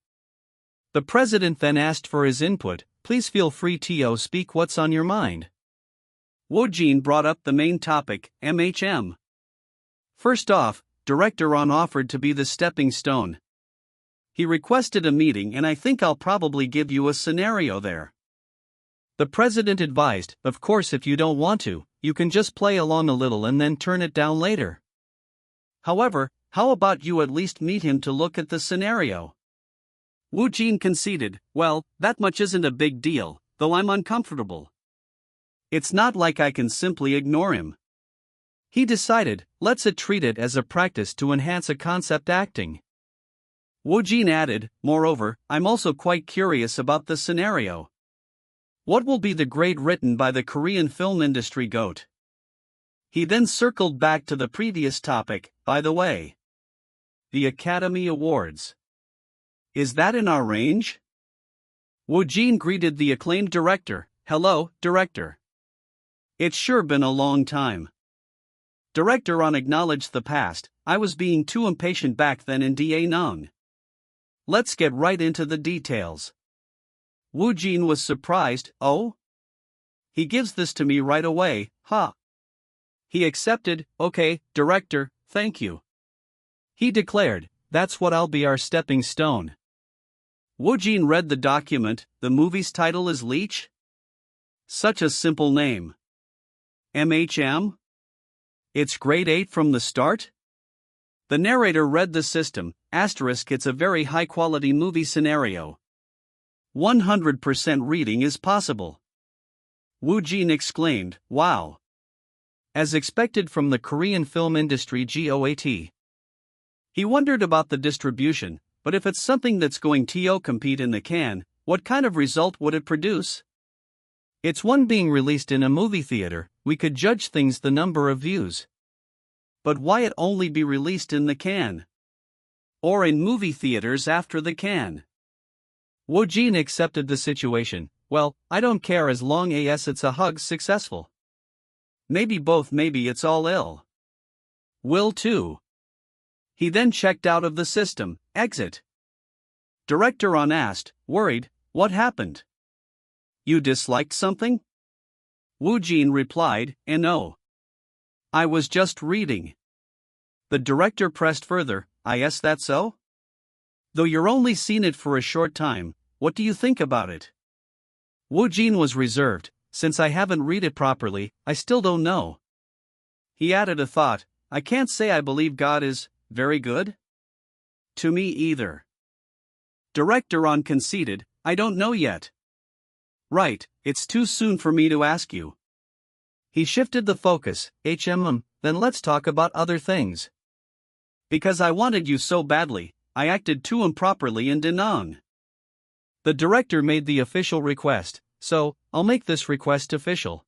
The president then asked for his input, please feel free to speak what's on your mind. Woojin brought up the main topic, MHM. First off, Director On offered to be the stepping stone. He requested a meeting and I think I'll probably give you a scenario there. The president advised, of course if you don't want to, you can just play along a little and then turn it down later. However, how about you at least meet him to look at the scenario? Woojin conceded, well, that much isn't a big deal, though I'm uncomfortable. It's not like I can simply ignore him. He decided, let's treat it as a practice to enhance a concept acting. Woojin added, moreover, I'm also quite curious about the scenario. What will be the grade written by the Korean film industry GOAT? He then circled back to the previous topic, by the way. The Academy Awards. Is that in our range? Woojin greeted the acclaimed director, hello, director. It's sure been a long time. Director On acknowledged the past, I was being too impatient back then in Da Nung. Let's get right into the details. Woojin was surprised, oh? He gives this to me right away, huh? He accepted, okay, director, thank you. He declared, that's what I'll be our stepping stone. Woojin read the document, the movie's title is Leech? Such a simple name. MHM? It's grade 8 from the start? The narrator read the system, asterisk it's a very high-quality movie scenario. 100% reading is possible. Woojin exclaimed, wow. As expected from the Korean film industry GOAT. He wondered about the distribution, but if it's something that's going to compete in the can, what kind of result would it produce? It's one being released in a movie theater, we could judge things the number of views. But why it only be released in the can? Or in movie theaters after the can? Woojin accepted the situation, well, I don't care as long as it's a hug successful. Maybe both, maybe it's all ill. Will too. He then checked out of the system, exit. Director On asked, worried, what happened? You disliked something? Woojin replied, no. I was just reading. The director pressed further, is that so? Though you're only seen it for a short time, what do you think about it? Woojin was reserved, since I haven't read it properly, I still don't know. He added a thought, I can't say I believe God is very good? To me either. Director On conceded, I don't know yet. Right, it's too soon for me to ask you. He shifted the focus, then let's talk about other things. Because I wanted you so badly, I acted too improperly in Da Nung. The director made the official request, so, I'll make this request official.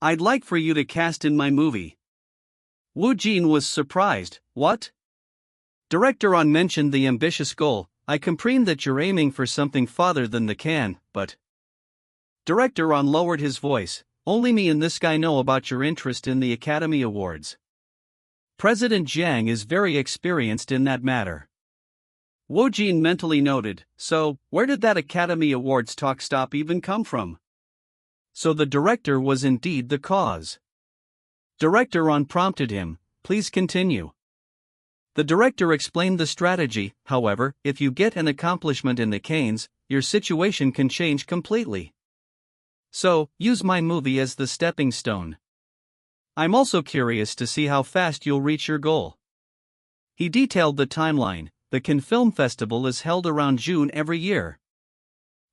I'd like for you to cast in my movie. Woojin was surprised, what? Director On mentioned the ambitious goal, I comprehend that you're aiming for something farther than the can, but... Director On lowered his voice, only me and this guy know about your interest in the Academy Awards. President Jiang is very experienced in that matter. Woojin mentally noted, so, where did that Academy Awards talk stop even come from? So the director was indeed the cause. Director On prompted him, please continue. The director explained the strategy, however, if you get an accomplishment in the canes, your situation can change completely. So, use my movie as the stepping stone. I'm also curious to see how fast you'll reach your goal. He detailed the timeline, the Cannes Film Festival is held around June every year.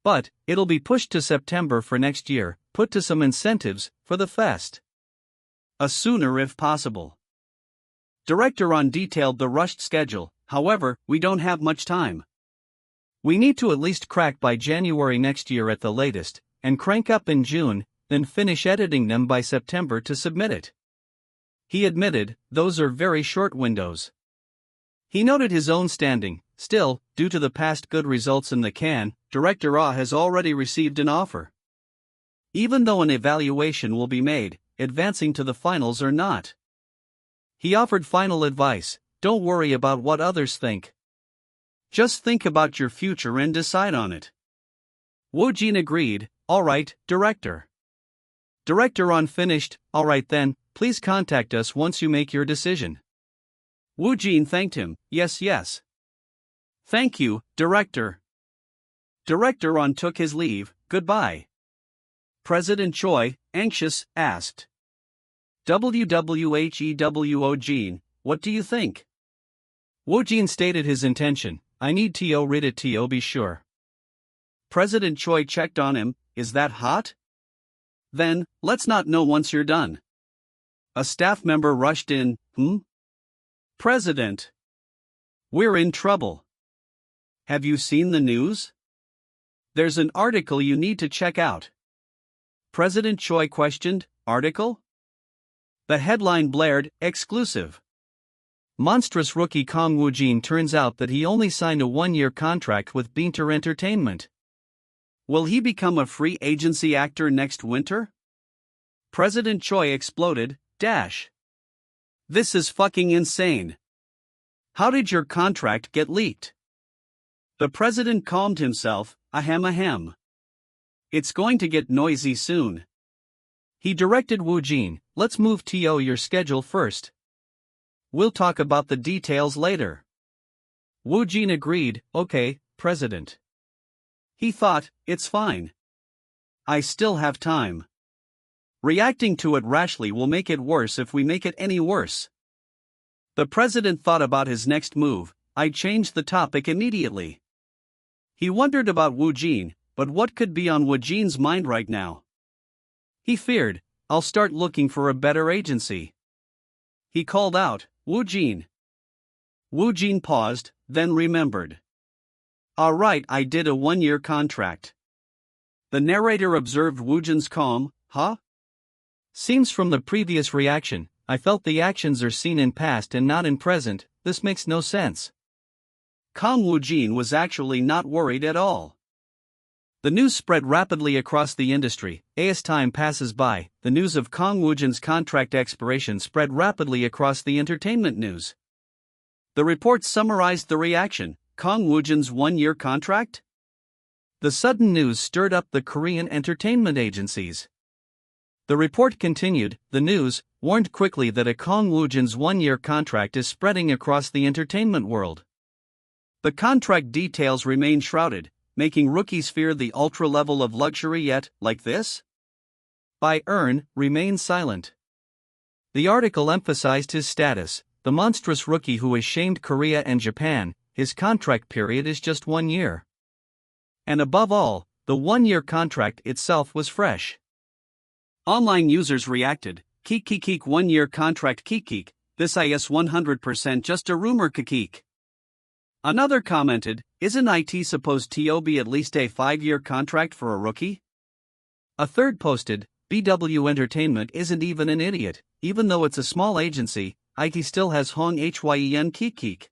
But, it'll be pushed to September for next year, put to some incentives, for the fest. Sooner if possible. Director On detailed the rushed schedule, however, we don't have much time. We need to at least crack by January next year at the latest, and crank up in June, then finish editing them by September to submit it. He admitted, those are very short windows. He noted his own standing, still, due to the past good results in the can, Director Ah has already received an offer. Even though an evaluation will be made, advancing to the finals or not. He offered final advice, don't worry about what others think. Just think about your future and decide on it. Woojin agreed, alright, director. Director On finished, alright then, please contact us once you make your decision. Woojin thanked him, yes. Thank you, director. Director On took his leave, goodbye. President Choi, anxious, asked. Woojin, what do you think? Woojin stated his intention. I need to read it to be sure. President Choi checked on him. Is that hot? Then, let's not know once you're done. A staff member rushed in. President. We're in trouble. Have you seen the news? There's an article you need to check out. President Choi questioned. Article? The headline blared, exclusive. Monstrous rookie Kang Woojin turns out that he only signed a one-year contract with Beanter Entertainment. Will he become a free agency actor next winter? President Choi exploded. This is fucking insane. How did your contract get leaked? The president calmed himself. Ahem. It's going to get noisy soon. He directed Woojin, let's move to your schedule first. We'll talk about the details later. Woojin agreed. Okay, President. He thought, it's fine. I still have time. Reacting to it rashly will make it worse if we make it any worse. The president thought about his next move. I changed the topic immediately. He wondered about Woojin, but what could be on Woojin's mind right now? He feared, I'll start looking for a better agency. He called out, Woojin. Woojin paused, then remembered. Alright, I did a one-year contract. The narrator observed Woojin's calm. Huh? Seems from the previous reaction, I felt the actions are seen in past and not in present. This makes no sense. Kang Woojin was actually not worried at all. The news spread rapidly across the industry. As time passes by, the news of Kang Woojin's contract expiration spread rapidly across the entertainment news. The report summarized the reaction. Kang Woojin's one-year contract? The sudden news stirred up the Korean entertainment agencies. The report continued. The news warned quickly that a Kang Woojin's one-year contract is spreading across the entertainment world. The contract details remain shrouded, making rookies fear the ultra level of luxury yet, like this? By Earn, remain silent. The article emphasized his status, the monstrous rookie who has shamed Korea and Japan. His contract period is just 1 year. And above all, the one-year contract itself was fresh. Online users reacted. Keek 1-year contract keek. This is 100% just a rumor keek. Another commented, isn't it supposed to be at least a 5-year contract for a rookie? A third posted, BW Entertainment isn't even an idiot, even though it's a small agency, it still has Hong Hyen keek.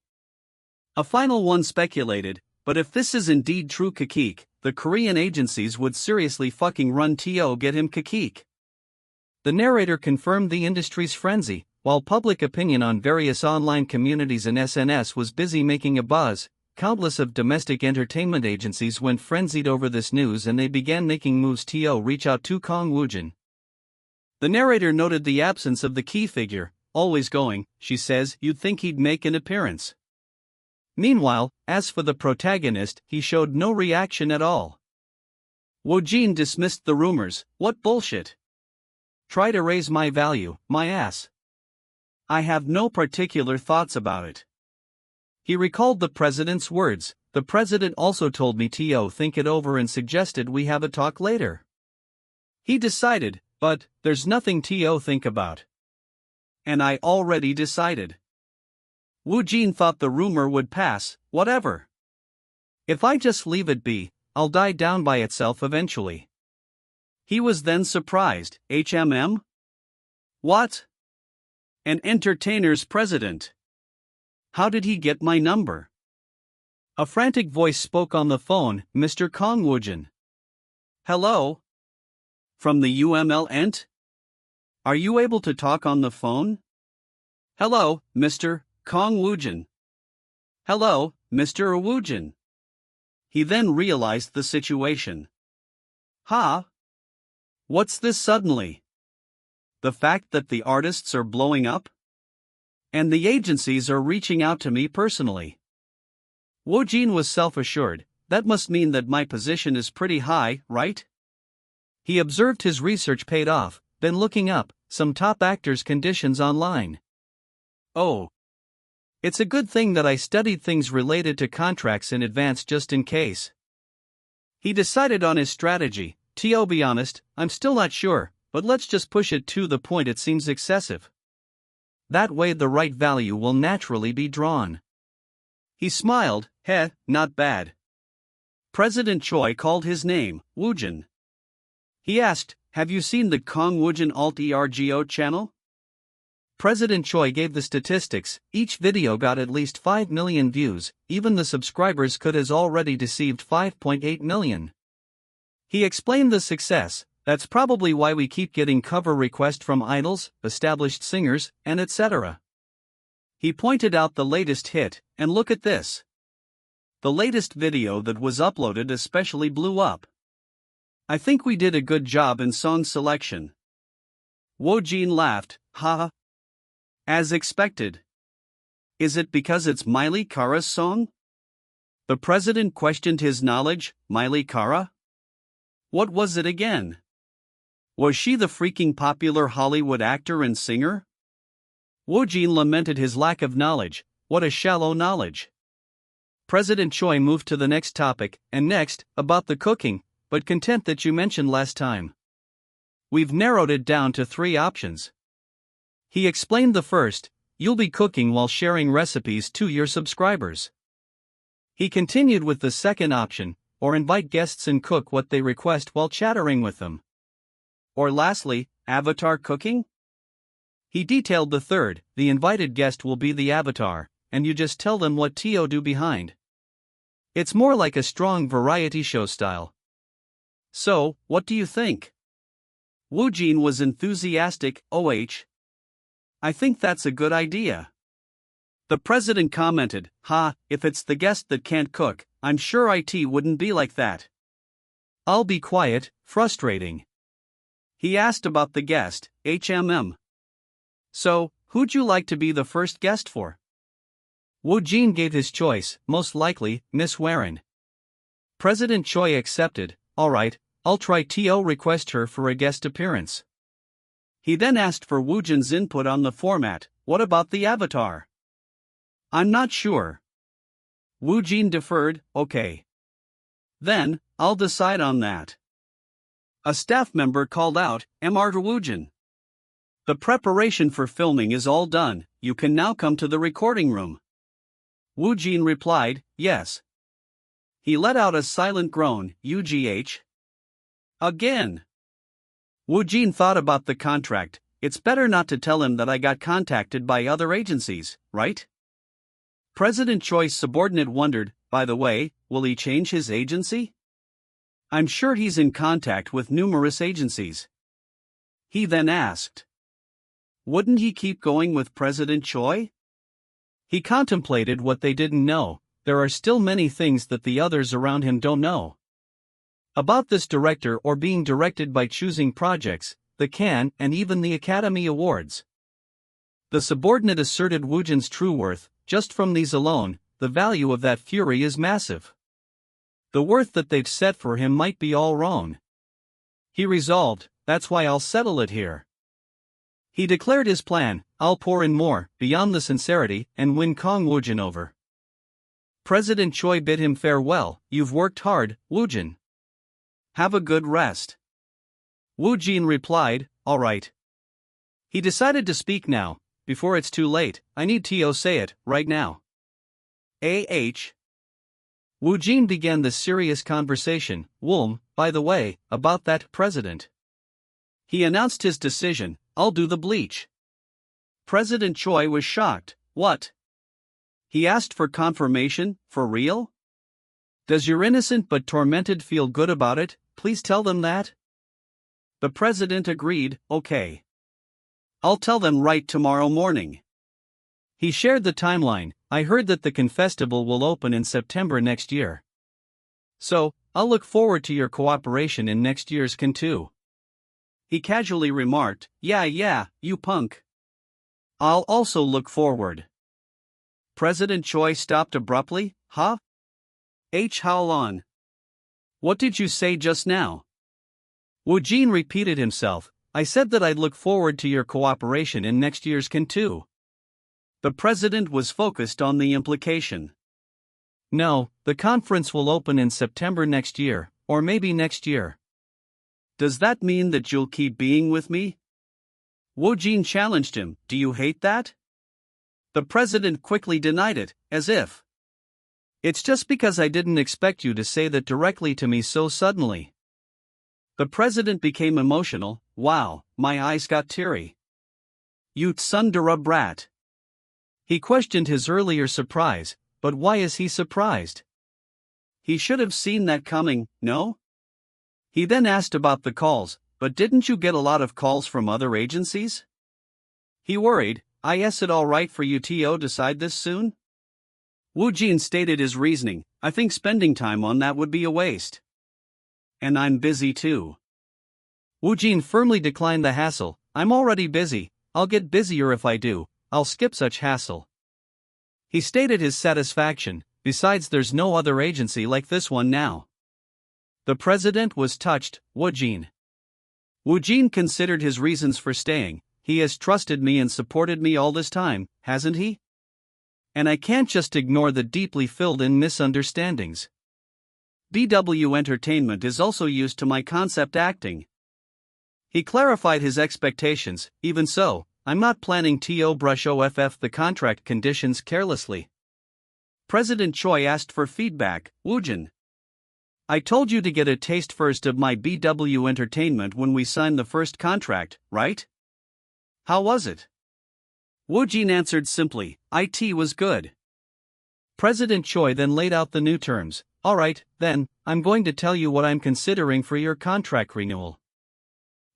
A final one speculated, but if this is indeed true keek, the Korean agencies would seriously fucking run to get him keek. The narrator confirmed the industry's frenzy, while public opinion on various online communities and SNS was busy making a buzz. Countless of domestic entertainment agencies went frenzied over this news and they began making moves to reach out to Kang Woojin. The narrator noted the absence of the key figure, always going, she says, you'd think he'd make an appearance. Meanwhile, as for the protagonist, he showed no reaction at all. Woojin dismissed the rumors. What bullshit. Try to raise my value, my ass. I have no particular thoughts about it. He recalled the president's words. The president also told me to think it over and suggested we have a talk later. He decided, but there's nothing to think about. And I already decided. Woojin thought the rumor would pass, whatever. If I just leave it be, I'll die down by itself eventually. He was then surprised. What? An entertainer's president. How did he get my number? A frantic voice spoke on the phone. Mr. Kang Woojin. Hello? From the UML Ent? Are you able to talk on the phone? Hello, Mr. Kang Woojin. Hello, Mr. Woojin. He then realized the situation. Huh? What's this suddenly? The fact that the artists are blowing up? And the agencies are reaching out to me personally. Woojin was self-assured. That must mean that my position is pretty high, right? He observed his research paid off, then looking up some top actors' conditions online. Oh. It's a good thing that I studied things related to contracts in advance just in case. He decided on his strategy. To be honest, I'm still not sure, but let's just push it to the point it seems excessive. That way the right value will naturally be drawn. He smiled, not bad. President Choi called his name, Woojin. He asked, have you seen the Kang Woojin Alt-ERGO channel? President Choi gave the statistics. Each video got at least 5 million views, even the subscribers could has already deceived 5.8 million. He explained the success. That's probably why we keep getting cover requests from idols, established singers, and etc. He pointed out the latest hit, and look at this. The latest video that was uploaded especially blew up. I think we did a good job in song selection. Woojin laughed, haha. As expected. Is it because it's Miley Cyrus' song? The president questioned his knowledge. Miley Cyrus? What was it again? Was she the freaking popular Hollywood actor and singer? Woojin lamented his lack of knowledge. What a shallow knowledge. President Choi moved to the next topic, and next, about the cooking, but content that you mentioned last time. We've narrowed it down to 3 options. He explained the first, you'll be cooking while sharing recipes to your subscribers. He continued with the second option, or invite guests and cook what they request while chattering with them. Or lastly, avatar cooking? He detailed the third, the invited guest will be the avatar, and you just tell them what to do behind. It's more like a strong variety show style. So, what do you think? Woojin was enthusiastic. I think that's a good idea. The president commented, if it's the guest that can't cook, I'm sure it wouldn't be like that. I'll be quiet, frustrating. He asked about the guest, So, who'd you like to be the first guest for? Woojin gave his choice, most likely, Miss Warren. President Choi accepted, alright, I'll try to request her for a guest appearance. He then asked for Woojin's input on the format. What about the avatar? I'm not sure. Woojin deferred, okay. Then, I'll decide on that. A staff member called out, Mr. Woojin. The preparation for filming is all done, you can now come to the recording room. Woojin replied, yes. He let out a silent groan, Again. Woojin thought about the contract. It's better not to tell him that I got contacted by other agencies, right? President Choi's subordinate wondered, by the way, will he change his agency? I'm sure he's in contact with numerous agencies. He then asked, wouldn't he keep going with President Choi? He contemplated what they didn't know. There are still many things that the others around him don't know. About this director or being directed by choosing projects, the Cannes and even the Academy Awards. The subordinate asserted Woojin's true worth. Just from these alone, the value of that fury is massive. The worth that they've set for him might be all wrong. He resolved, that's why I'll settle it here. He declared his plan, I'll pour in more, beyond the sincerity, and win Kang Woojin over. President Choi bid him farewell. You've worked hard, Woojin. Have a good rest. Woojin replied, alright. He decided to speak now. Before it's too late, I need to say it, right now. Woojin began the serious conversation, by the way, about that president. He announced his decision, I'll do the bleach. President Choi was shocked, what? He asked for confirmation, for real? Does your innocent but tormented feel good about it? Please tell them that. The president agreed, okay. I'll tell them right tomorrow morning. He shared the timeline. I heard that the Confestival will open in September next year. So, I'll look forward to your cooperation in next year's Can too. He casually remarked, yeah, you punk. I'll also look forward. President Choi stopped abruptly, how long? What did you say just now? Woojin repeated himself. I said that I'd look forward to your cooperation in next year's Can 2. The president was focused on the implication. No, the conference will open in September next year, or maybe next year. Does that mean that you'll keep being with me? Woojin challenged him. Do you hate that? The president quickly denied it, as if. It's just because I didn't expect you to say that directly to me so suddenly. The president became emotional. Wow, my eyes got teary. You tsundere brat. He questioned his earlier surprise, but why is he surprised? He should have seen that coming, no? He then asked about the calls, but didn't you get a lot of calls from other agencies? He worried. Is it alright for you to decide this soon? Woojin stated his reasoning. I think spending time on that would be a waste. And I'm busy too. Woojin firmly declined the hassle. I'm already busy, I'll get busier if I do, I'll skip such hassle. He stated his satisfaction. Besides, there's no other agency like this one now. The president was touched. Woojin considered his reasons for staying. He has trusted me and supported me all this time, hasn't he? And I can't just ignore the deeply filled-in misunderstandings. BW Entertainment is also used to my concept acting. He clarified his expectations. Even so, I'm not planning to brush off the contract conditions carelessly. President Choi asked for feedback. Woojin, I told you to get a taste first of my BW Entertainment when we signed the first contract, right? How was it? Woojin answered simply, it was good. President Choi then laid out the new terms. Alright, then, I'm going to tell you what I'm considering for your contract renewal.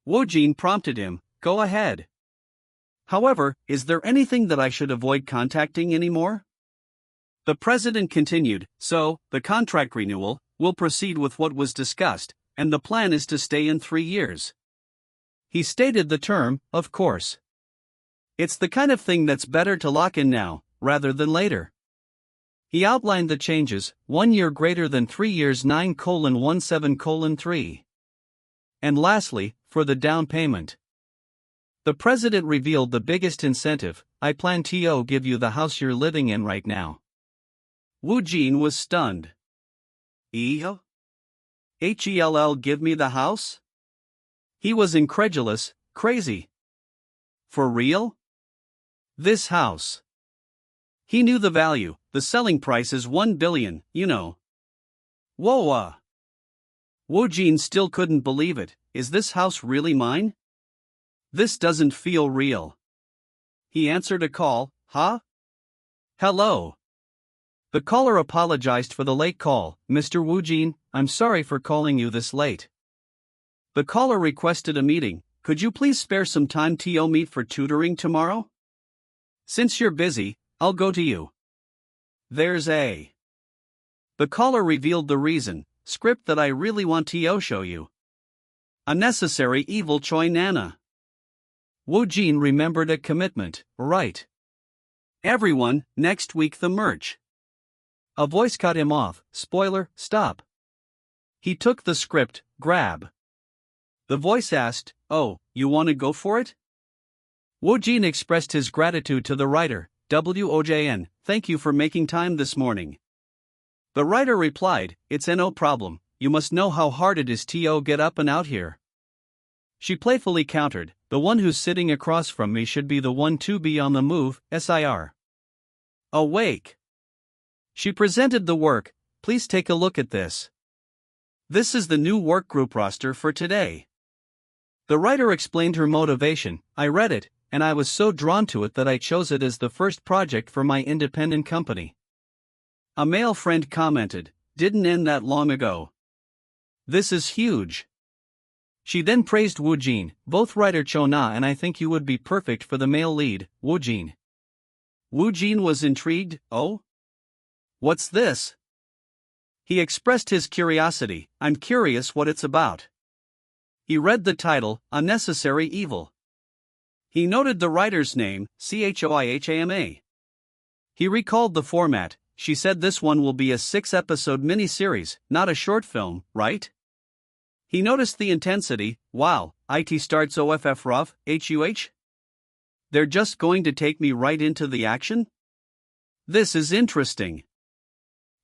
Woojin prompted him, go ahead. However, is there anything that I should avoid contacting anymore? The president continued, so, the contract renewal, will proceed with what was discussed, and the plan is to stay in 3 years. He stated the term, of course. It's the kind of thing that's better to lock in now, rather than later. He outlined the changes, 1 year greater than 3 years 9:17:3. And lastly, for the down payment. The president revealed the biggest incentive. I plan to give you the house you're living in right now. Woojin was stunned. Hell, give me the house? He was incredulous. Crazy. For real? This house. He knew the value. The selling price is 1 billion, you know. Whoa. Woojin still couldn't believe it. Is this house really mine? This doesn't feel real. He answered a call. Huh? Hello. The caller apologized for the late call. Mr. Woojin, I'm sorry for calling you this late. The caller requested a meeting. Could you please spare some time to meet for tutoring tomorrow? Since you're busy, I'll go to you. There's a. The caller revealed the reason. Script that I really want to show you. A necessary evil Choi Nana. Woojin remembered a commitment, right? Everyone, next week the merch. A voice cut him off. Spoiler, stop. He took the script, grab. The voice asked, oh, you want to go for it? Woojin expressed his gratitude to the writer. WOJN, thank you for making time this morning. The writer replied, it's no problem, you must know how hard it is to get up and out here. She playfully countered, the one who's sitting across from me should be the one to be on the move, SIR. Awake. She presented the work. Please take a look at this. This is the new work group roster for today. The writer explained her motivation. I read it, and I was so drawn to it that I chose it as the first project for my independent company. A male friend commented, didn't end that long ago. This is huge. She then praised Woojin, both writer Cho Na and I think you would be perfect for the male lead, Woojin. Woojin was intrigued. Oh? What's this? He expressed his curiosity. I'm curious what it's about. He read the title, A Necessary Evil. He noted the writer's name, Choihama. He recalled the format. She said this one will be a 6-episode miniseries, not a short film, right? He noticed the intensity. Wow, IT starts OFF rough, HUH? They're just going to take me right into the action? This is interesting.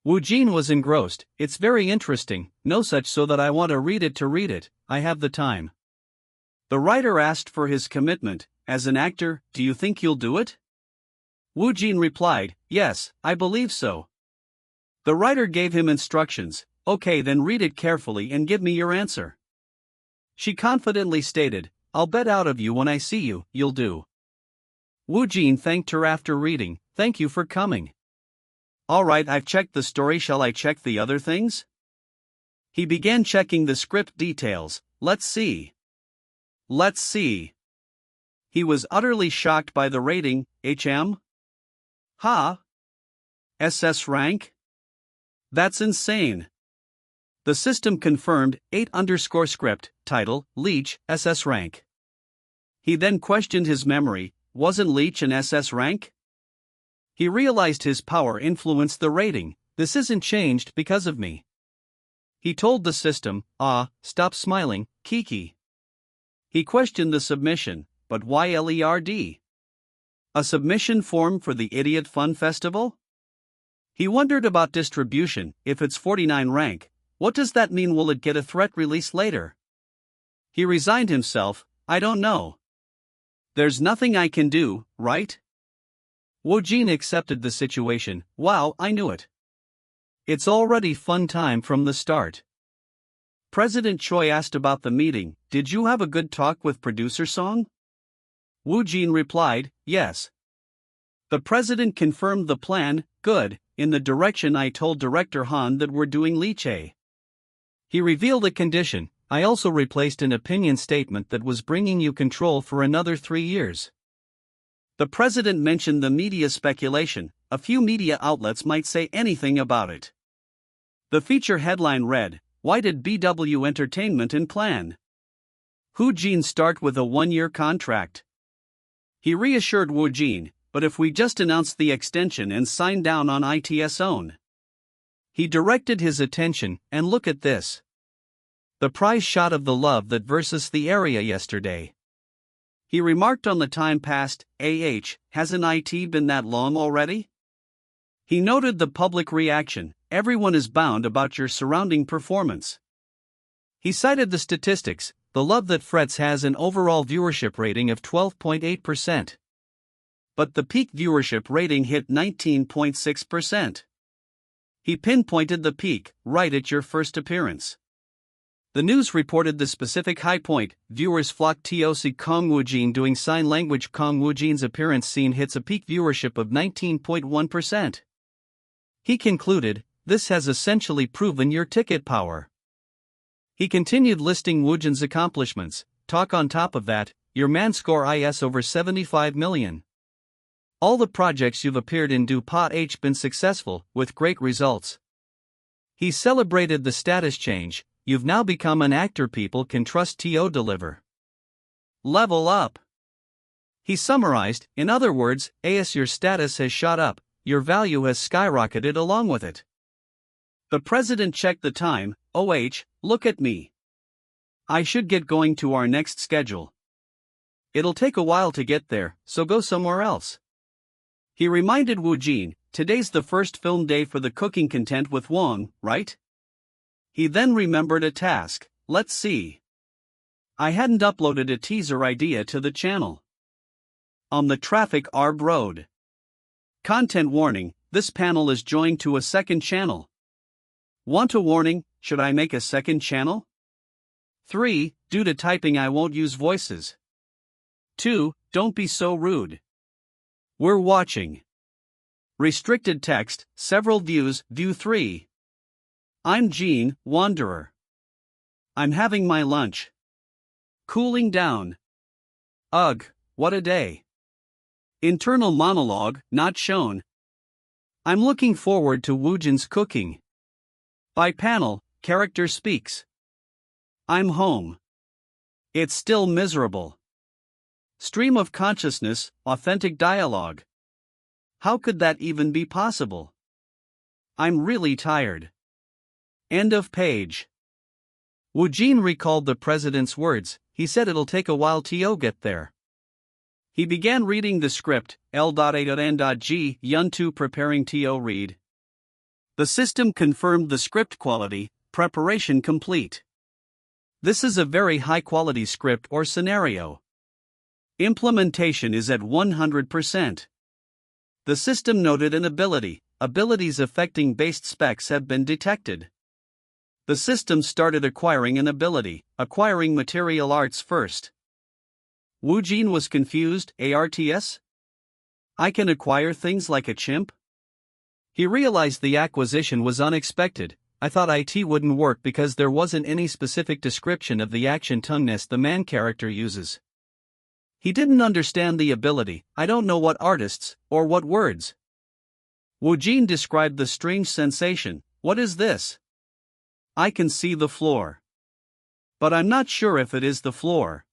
Woojin was engrossed. It's very interesting, no such so that I want to read it, I have the time. The writer asked for his commitment. As an actor, do you think you'll do it? Woojin replied, yes, I believe so. The writer gave him instructions. Okay, then read it carefully and give me your answer. She confidently stated, I'll bet out of you when I see you, you'll do. Woojin thanked her after reading. Thank you for coming. Alright, I've checked the story, shall I check the other things? He began checking the script details. Let's see. He was utterly shocked by the rating. HM? Ha? SS rank? That's insane. The system confirmed 8_script, title, Leech, SS rank. He then questioned his memory. Wasn't Leech an SS rank? He realized his power influenced the rating. This isn't changed because of me. He told the system, stop smiling, Kiki. He questioned the submission, but why LERD? A submission form for the Idiot Fun Festival? He wondered about distribution. If it's 49 rank, what does that mean? Will it get a threat release later? He resigned himself. I don't know. There's nothing I can do, right? Woojin accepted the situation. Wow, I knew it. It's already fun time from the start. President Choi asked about the meeting. Did you have a good talk with producer Song? Woojin replied, yes. The president confirmed the plan. Good, in the direction I told director Han that we're doing Leech. He revealed a condition. I also replaced an opinion statement that was bringing you control for another 3 years. The president mentioned the media speculation. A few media outlets might say anything about it. The feature headline read, Why did BW Entertainment and Plan Woojin start with a 1-year contract? He reassured Woojin, but if we just announced the extension and signed down on IT's own. He directed his attention, and look at this. The prize shot of the love that versus the area yesterday. He remarked on the time past. Hasn't IT been that long already? He noted the public reaction. Everyone is bound about your surrounding performance. He cited the statistics. The Love That Frets has an overall viewership rating of 12.8%. But the peak viewership rating hit 19.6%. He pinpointed the peak, right at your first appearance. The news reported the specific high point. Viewers flocked to see Kang Woojin doing sign language. Kang Woojin's appearance scene hits a peak viewership of 19.1%. He concluded, this has essentially proven your ticket power. He continued listing Woojin's accomplishments. Talk on top of that, your man score is over 75 million. All the projects you've appeared in do been successful, with great results. He celebrated the status change. You've now become an actor people can trust to deliver. Level up. He summarized, in other words, your status has shot up, your value has skyrocketed along with it. The president checked the time. Look at me. I should get going to our next schedule. It'll take a while to get there, so go somewhere else. He reminded Woojin, today's the first film day for the cooking content with Wong, right? He then remembered a task. Let's see. I hadn't uploaded a teaser idea to the channel. On the traffic Arb Road. Content warning, this panel is joined to a second channel. Want a warning, should I make a second channel? 3. Due to typing I won't use voices. 2. Don't be so rude. We're watching. Restricted text, several views, view 3. I'm Jean, Wanderer. I'm having my lunch. Cooling down. Ugh, what a day. Internal monologue, not shown. I'm looking forward to Woojin's cooking. By panel, character speaks. I'm home. It's still miserable. Stream of consciousness, authentic dialogue. How could that even be possible? I'm really tired. End of page. Woojin recalled the president's words. He said it'll take a while to get there. He began reading the script. L.A.N.G. Yun2 preparing to read. The system confirmed the script quality. Preparation complete. This is a very high-quality script or scenario. Implementation is at 100%. The system noted an ability. Abilities affecting base specs have been detected. The system started acquiring an ability, acquiring material arts first. Woojin was confused. ARTS? I can acquire things like a chimp? He realized the acquisition was unexpected. I thought IT wouldn't work because there wasn't any specific description of the action tongueness the man character uses. He didn't understand the ability. I don't know what artists, or what words. Woojin described the strange sensation. What is this? I can see the floor. But I'm not sure if it is the floor.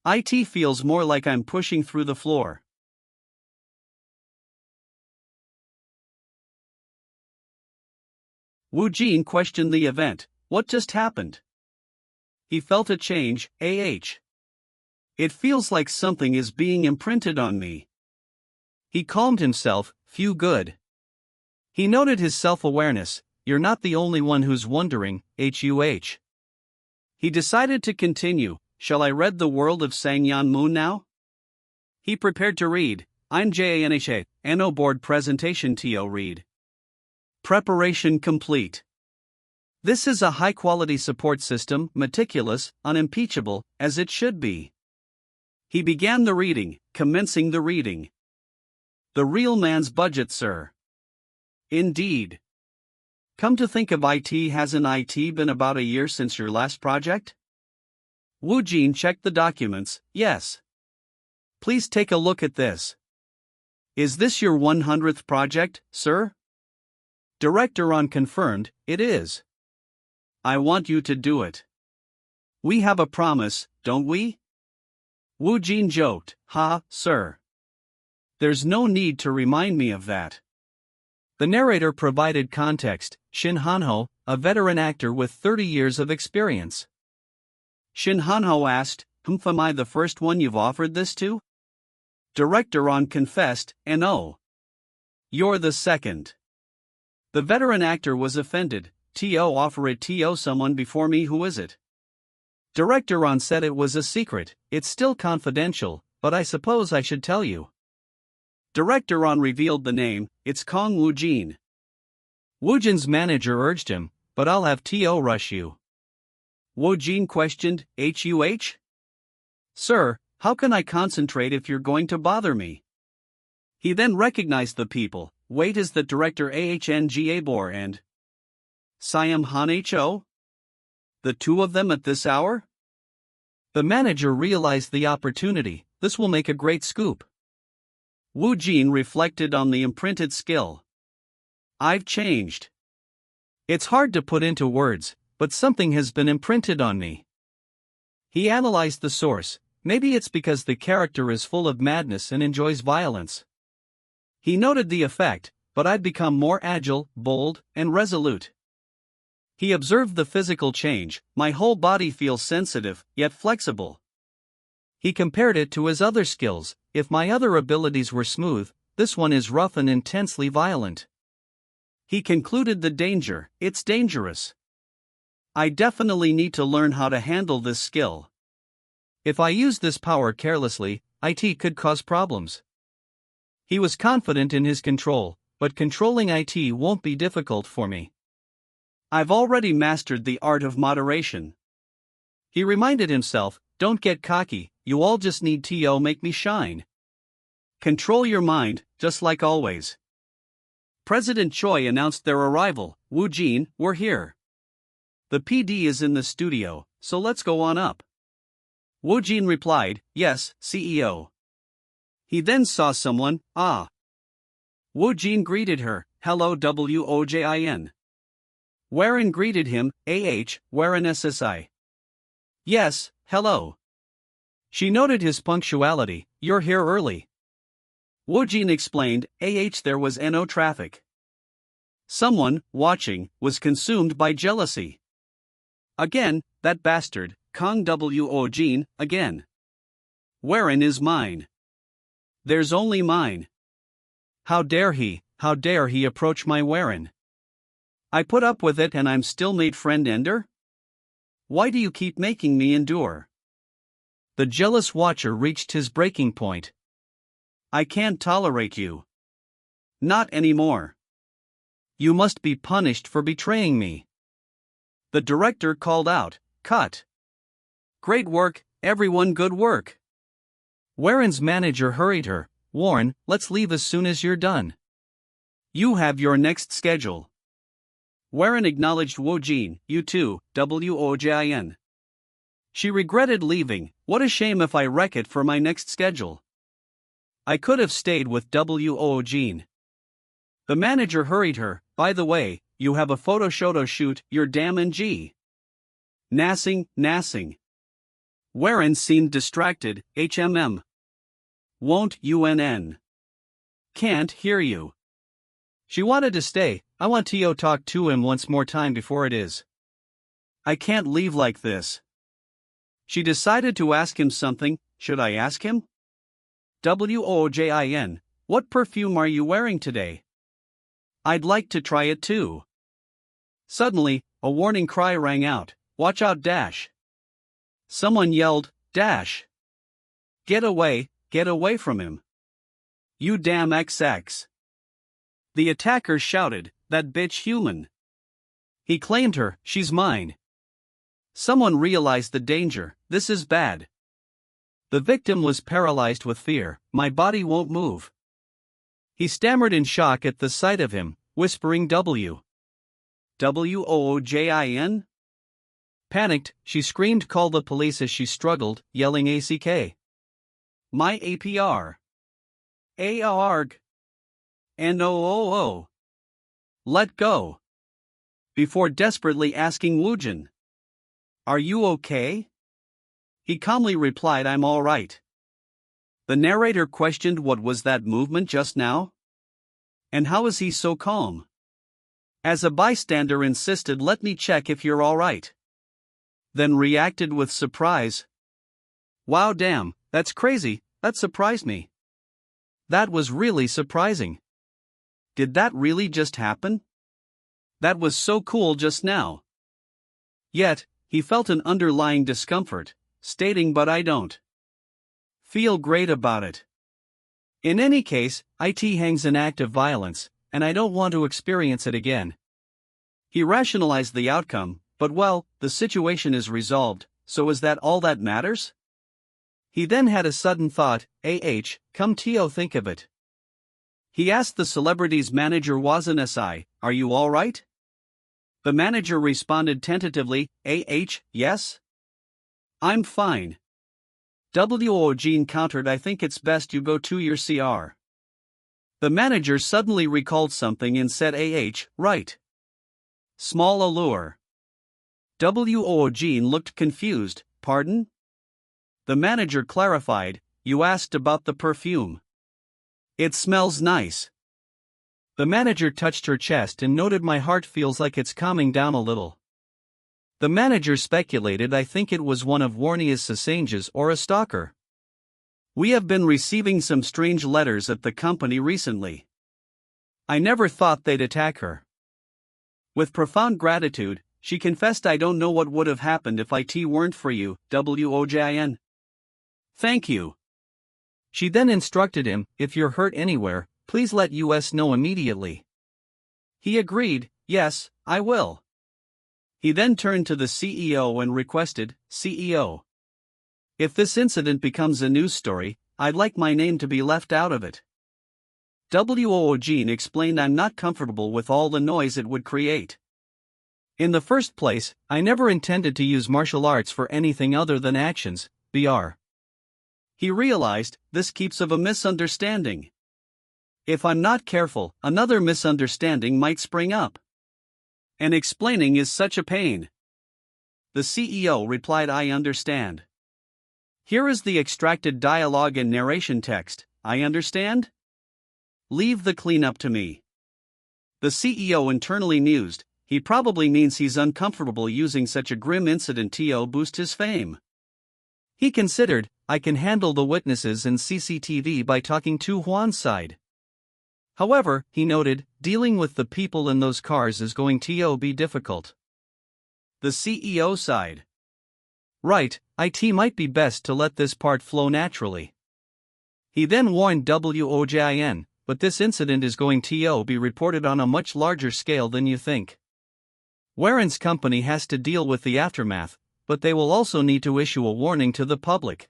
IT feels more like I'm pushing through the floor. Woojin questioned the event. What just happened? He felt a change. It feels like something is being imprinted on me. He calmed himself. Phew, good. He noted his self-awareness. You're not the only one who's wondering. He decided to continue. Shall I read the world of Sangyeon Moon now? He prepared to read. I'm JANHA, NO board presentation to read. Preparation complete. This is a high-quality support system, meticulous, unimpeachable, as it should be. He began the reading, commencing the reading. The real man's budget, sir. Indeed. Come to think of it, hasn't it been about a year since your last project? Woojin checked the documents. Yes. Please take a look at this. Is this your 100th project, sir? Director on confirmed. It is. I want you to do it. We have a promise, don't we? Woojin joked. Ha, sir. There's no need to remind me of that. The narrator provided context. Shin Hanho, a veteran actor with 30 years of experience. Shin Hanho asked, am I the first one you've offered this to? Director on confessed, no. You're the second. The veteran actor was offended. Offer it to someone before me, who is it? Director on said it was a secret, it's still confidential, but I suppose I should tell you. Director on revealed the name, it's Kang Woojin. Woojin's manager urged him, but I'll have To rush you. Woojin questioned, Sir, how can I concentrate if you're going to bother me? He then recognized the people. Wait, is the director Ahng Abor and Siam Han Ho? The two of them at this hour? The manager realized the opportunity. This will make a great scoop. Woojin reflected on the imprinted skill. I've changed. It's hard to put into words, but something has been imprinted on me. He analyzed the source. Maybe it's because the character is full of madness and enjoys violence. He noted the effect, but I've become more agile, bold, and resolute. He observed the physical change. My whole body feels sensitive, yet flexible. He compared it to his other skills. If my other abilities were smooth, this one is rough and intensely violent. He concluded the danger. It's dangerous. I definitely need to learn how to handle this skill. If I use this power carelessly, it could cause problems. He was confident in his control, but controlling it won't be difficult for me. I've already mastered the art of moderation. He reminded himself, don't get cocky, you all just need to make me shine. Control your mind, just like always. President Choi announced their arrival. Woojin, we're here. The PD is in the studio, so let's go on up. Woojin replied, yes, CEO. He then saw someone. Woojin greeted her, hello Woojin. Warren greeted him, Warren SSI. Yes, hello. She noted his punctuality, you're here early. Woojin explained, there was no traffic. Someone, watching, was consumed by jealousy. Again, that bastard, Kang Woojin, again. Wherein is mine? There's only mine. How dare he approach my wherein? I put up with it and I'm still made friend ender? Why do you keep making me endure? The jealous watcher reached his breaking point. I can't tolerate you. Not anymore. You must be punished for betraying me. The director called out, cut. Great work, everyone, good work. Warren's manager hurried her, Warren, let's leave as soon as you're done. You have your next schedule. Warren acknowledged Woojin, you too, Wojin. She regretted leaving, what a shame if I wreck it for my next schedule. I could have stayed with Woojin. The manager hurried her, by the way, you have a photo shoot, you're damn NG. Nassing. Warren seemed distracted, Won't UNN. Can't hear you. She wanted to stay, I want to talk to him once more time before it is. I can't leave like this. She decided to ask him something, should I ask him? Wojin, what perfume are you wearing today? I'd like to try it too. Suddenly, a warning cry rang out, watch out dash. Someone yelled, dash. Get away from him. You damn XX. The attacker shouted, that bitch human. He claimed her, she's mine. Someone realized the danger, this is bad. The victim was paralyzed with fear, my body won't move. He stammered in shock at the sight of him, whispering Wojin? Panicked, she screamed call the police as she struggled, yelling ACK. My APR. ARG. NOOO. Let go. Before desperately asking Woojin. Are you okay? He calmly replied I'm all right. The narrator questioned what was that movement just now? And how is he so calm? As a bystander insisted let me check if you're all right. Then reacted with surprise. Wow damn, that's crazy, that surprised me. That was really surprising. Did that really just happen? That was so cool just now. Yet, he felt an underlying discomfort, stating but I don't feel great about it. In any case, it hangs an act of violence, and I don't want to experience it again. He rationalized the outcome, but well, the situation is resolved, so is that all that matters? He then had a sudden thought, come to think of it. He asked the celebrity's manager Wazan Si, are you alright? The manager responded tentatively, yes? I'm fine. Woojin countered I think it's best you go to your CR. The manager suddenly recalled something and said right. Small allure. Woojin looked confused, pardon? The manager clarified, you asked about the perfume. It smells nice. The manager touched her chest and noted my heart feels like it's calming down a little. The manager speculated I think it was one of Warnia's Sasanges or a stalker. We have been receiving some strange letters at the company recently. I never thought they'd attack her. With profound gratitude, she confessed I don't know what would have happened if it weren't for you, Wojin. Thank you. She then instructed him, if you're hurt anywhere, please let us know immediately. He agreed, yes, I will. He then turned to the CEO and requested, CEO. If this incident becomes a news story, I'd like my name to be left out of it. Woojin explained I'm not comfortable with all the noise it would create. In the first place, I never intended to use martial arts for anything other than actions, BR. He realized, this keeps of a misunderstanding. If I'm not careful, another misunderstanding might spring up. And explaining is such a pain. The CEO replied I understand. Here is the extracted dialogue and narration text, I understand? Leave the cleanup to me. The CEO internally mused, he probably means he's uncomfortable using such a grim incident to boost his fame. He considered, I can handle the witnesses and CCTV by talking to Juan's side. However, he noted, dealing with the people in those cars is going to be difficult. The CEO side. Right, it might be best to let this part flow naturally. He then warned Wojin, but this incident is going to be reported on a much larger scale than you think. Warren's company has to deal with the aftermath, but they will also need to issue a warning to the public.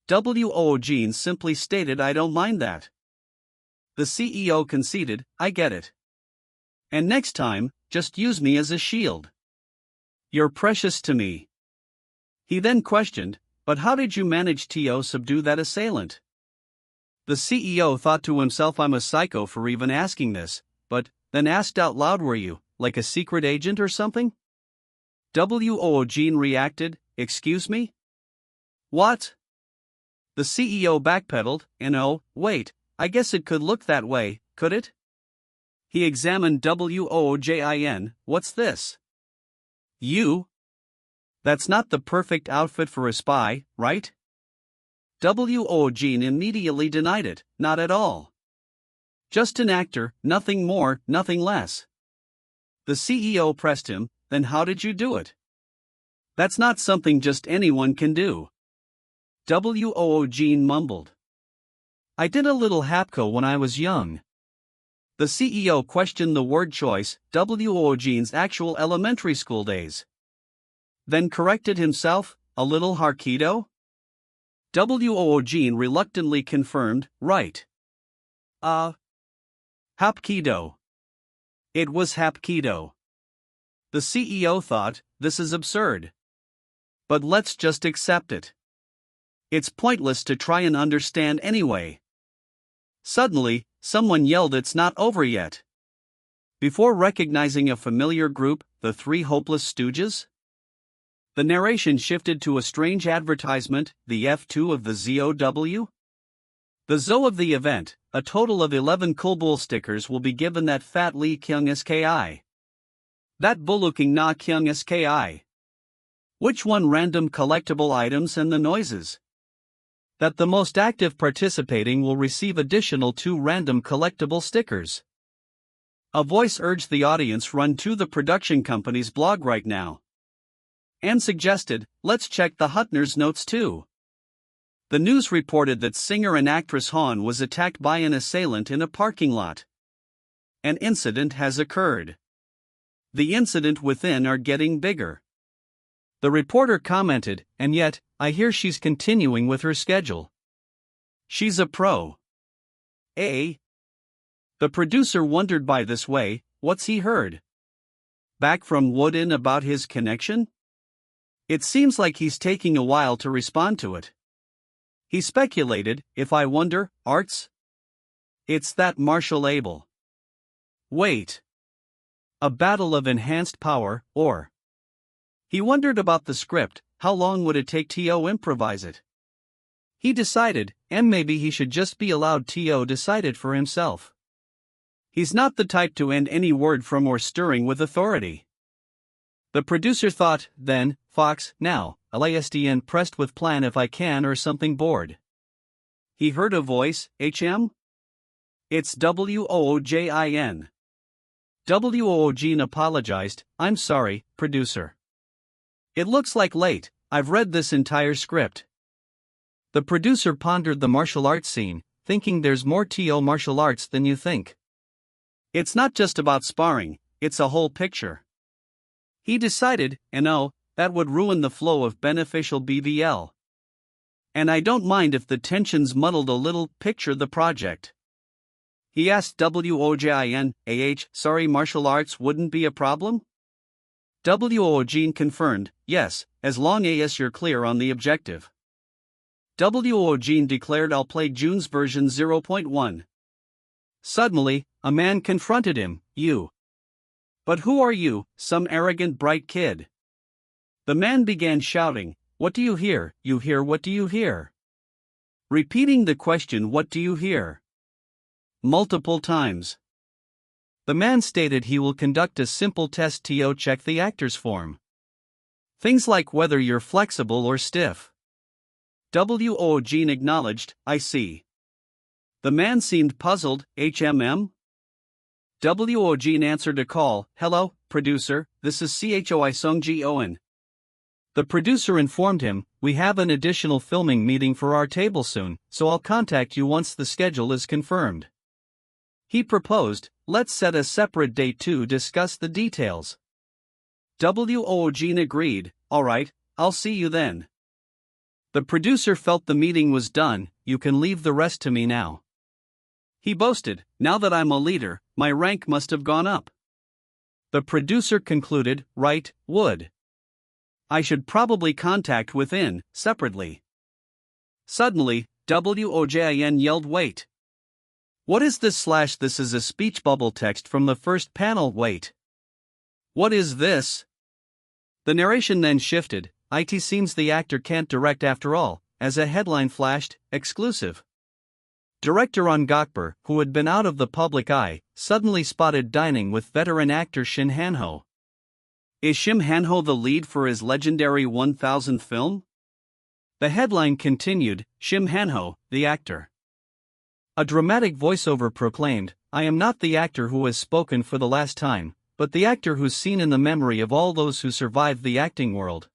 Wojin simply stated, I don't mind that. The CEO conceded, I get it. And next time, just use me as a shield. You're precious to me. He then questioned, but how did you manage to subdue that assailant? The CEO thought to himself, I'm a psycho for even asking this, but then asked out loud, were you, like a secret agent or something? Wojin reacted, excuse me? What? The CEO backpedaled, and oh, wait, I guess it could look that way, could it? He examined Wojin, what's this? You? That's not the perfect outfit for a spy, right? Wojin immediately denied it, not at all. Just an actor, nothing more, nothing less. The CEO pressed him, then how did you do it? That's not something just anyone can do. Wojin mumbled. I did a little hapko when I was young. The CEO questioned the word choice, Wojin's actual elementary school days. Then corrected himself, a little Hapkido? Wojin reluctantly confirmed, right. Hapkido. It was Hapkido. The CEO thought, this is absurd. But let's just accept it. It's pointless to try and understand anyway. Suddenly, someone yelled, it's not over yet. Before recognizing a familiar group, the Three Hopeless Stooges? The narration shifted to a strange advertisement, the F2 of the ZOW? The ZO of the event, a total of 11 Kulbul stickers will be given that Fat Lee Kyung Ski. That Buluking Na Kyung Ski. Which one random collectible items and the noises? That the most active participating will receive additional 2 random collectible stickers. A voice urged the audience run to the production company's blog right now. And suggested, let's check the Hutner's notes too. The news reported that singer and actress Han was attacked by an assailant in a parking lot. An incident has occurred. The incident within are getting bigger. The reporter commented, and yet, I hear she's continuing with her schedule. She's a pro. The producer wondered by this way, what's he heard? Back from Woojin about his connection? It seems like he's taking a while to respond to it. He speculated, if I wonder, arts? It's that Marshall Abel. Wait. A battle of enhanced power, or? He wondered about the script, how long would it take to improvise it? He decided, and maybe he should just be allowed to decide it for himself. He's not the type to end any word from or stirring with authority. The producer thought, then, Fox, now, LASDN pressed with plan if I can or something bored. He heard a voice, HM? It's Wojin. Wojin apologized, I'm sorry, producer. It looks like late, I've read this entire script. The producer pondered the martial arts scene, thinking there's more to martial arts than you think. It's not just about sparring, it's a whole picture. He decided, and oh, that would ruin the flow of beneficial BVL. And I don't mind if the tensions muddled a little, picture the project. He asked Wojin, sorry, martial arts wouldn't be a problem? Wojin confirmed, yes, as long as you're clear on the objective. Wojin declared, I'll play June's version 0.1. Suddenly, a man confronted him, you. But who are you, some arrogant bright kid? The man began shouting, what do you hear, what do you hear? Repeating the question, what do you hear? Multiple times. The man stated he will conduct a simple test to check the actor's form. Things like whether you're flexible or stiff. Woojin acknowledged, I see. The man seemed puzzled, HMM? Woojin answered a call, hello, producer, this is Choi Sung-ji Owen. The producer informed him, we have an additional filming meeting for our table soon, so I'll contact you once the schedule is confirmed. He proposed, let's set a separate date to discuss the details. Woojin agreed, alright, I'll see you then. The producer felt the meeting was done, you can leave the rest to me now. He boasted, now that I'm a leader, my rank must have gone up. The producer concluded, right, would. I should probably contact Within, separately. Suddenly, Woojin yelled wait. What is this / this is a speech bubble text from the first panel wait. What is this? The narration then shifted, it seems the actor can't direct after all, as a headline flashed, exclusive. Director Ahn Gakbar, who had been out of the public eye, suddenly spotted dining with veteran actor Shin Han-ho. Is Shin Han-ho the lead for his legendary 1000th film? The headline continued, Shin Han-ho, the actor. A dramatic voiceover proclaimed, I am not the actor who has spoken for the last time, but the actor who's seen in the memory of all those who survived the acting world.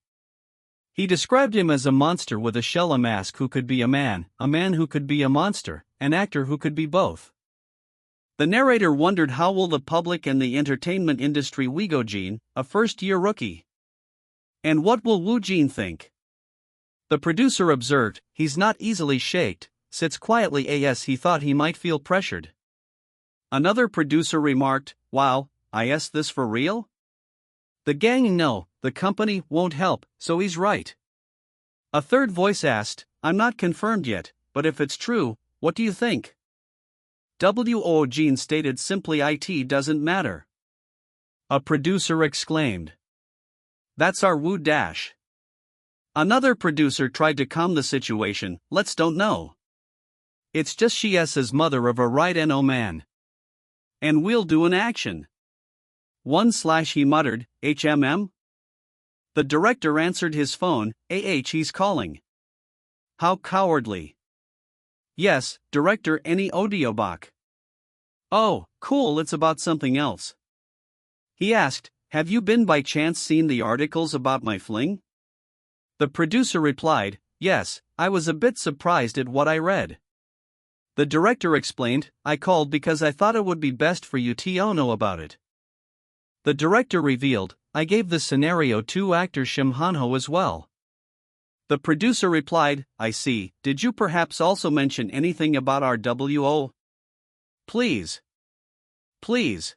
He described him as a monster with a shell, a mask who could be a man who could be a monster, an actor who could be both. The narrator wondered how will the public and the entertainment industry Woojin, a first-year rookie? And what will Woojin think? The producer observed, he's not easily shaked, sits quietly as he thought he might feel pressured. Another producer remarked, wow, is this for real? The gang no, the company won't help, so he's right. A third voice asked, I'm not confirmed yet, but if it's true, what do you think? Woojin stated simply it doesn't matter. A producer exclaimed. That's our Woo dash. Another producer tried to calm the situation, let's don't know. It's just she's his mother of a right and oh man. And we'll do an action. One / he muttered, HMM? The director answered his phone, he's calling. How cowardly. Yes, director any audiobok. Oh, cool, it's about something else. He asked, have you been by chance seen the articles about my fling? The producer replied, yes, I was a bit surprised at what I read. The director explained, I called because I thought it would be best for you to know about it. The director revealed, I gave the scenario to actor Shin Han-ho as well. The producer replied, I see, did you perhaps also mention anything about our WO? Please. Please.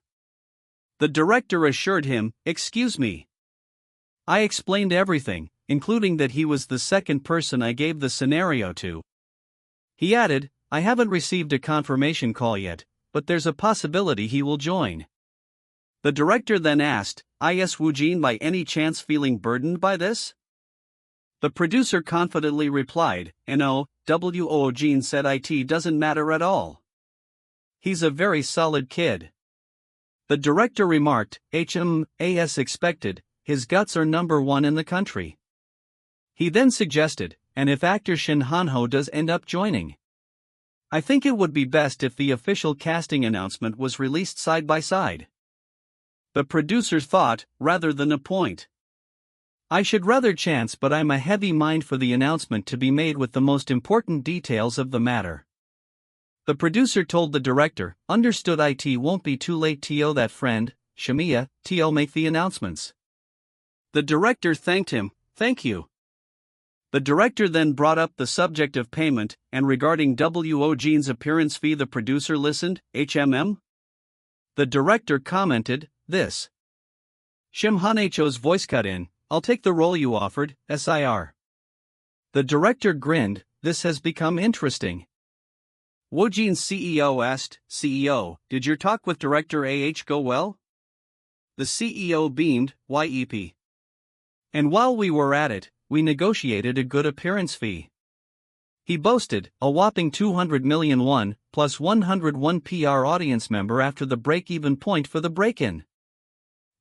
The director assured him, excuse me. I explained everything, including that he was the second person I gave the scenario to. He added, I haven't received a confirmation call yet, but there's a possibility he will join. The director then asked, is Woojin by any chance feeling burdened by this? The producer confidently replied, no, Woojin said it doesn't matter at all. He's a very solid kid. The director remarked, as expected, his guts are #1 in the country. He then suggested, and if actor Shin Han-ho does end up joining? I think it would be best if the official casting announcement was released side by side. The producer thought, rather than appoint. I should rather chance, but I'm a heavy mind for the announcement to be made with the most important details of the matter. The producer told the director, understood it won't be too late to that friend, Shamiya, to make the announcements. The director thanked him, thank you. The director then brought up the subject of payment, and regarding Woojin's appearance fee the producer listened, HMM? The director commented, this. Shin Han-ho's voice cut in, I'll take the role you offered, SIR. The director grinned, this has become interesting. Woojin's CEO asked, CEO, did your talk with director go well? The CEO beamed, YEP. And while we were at it, we negotiated a good appearance fee. He boasted a whopping 200 million won, plus 101 PR audience member after the break-even point for the break-in.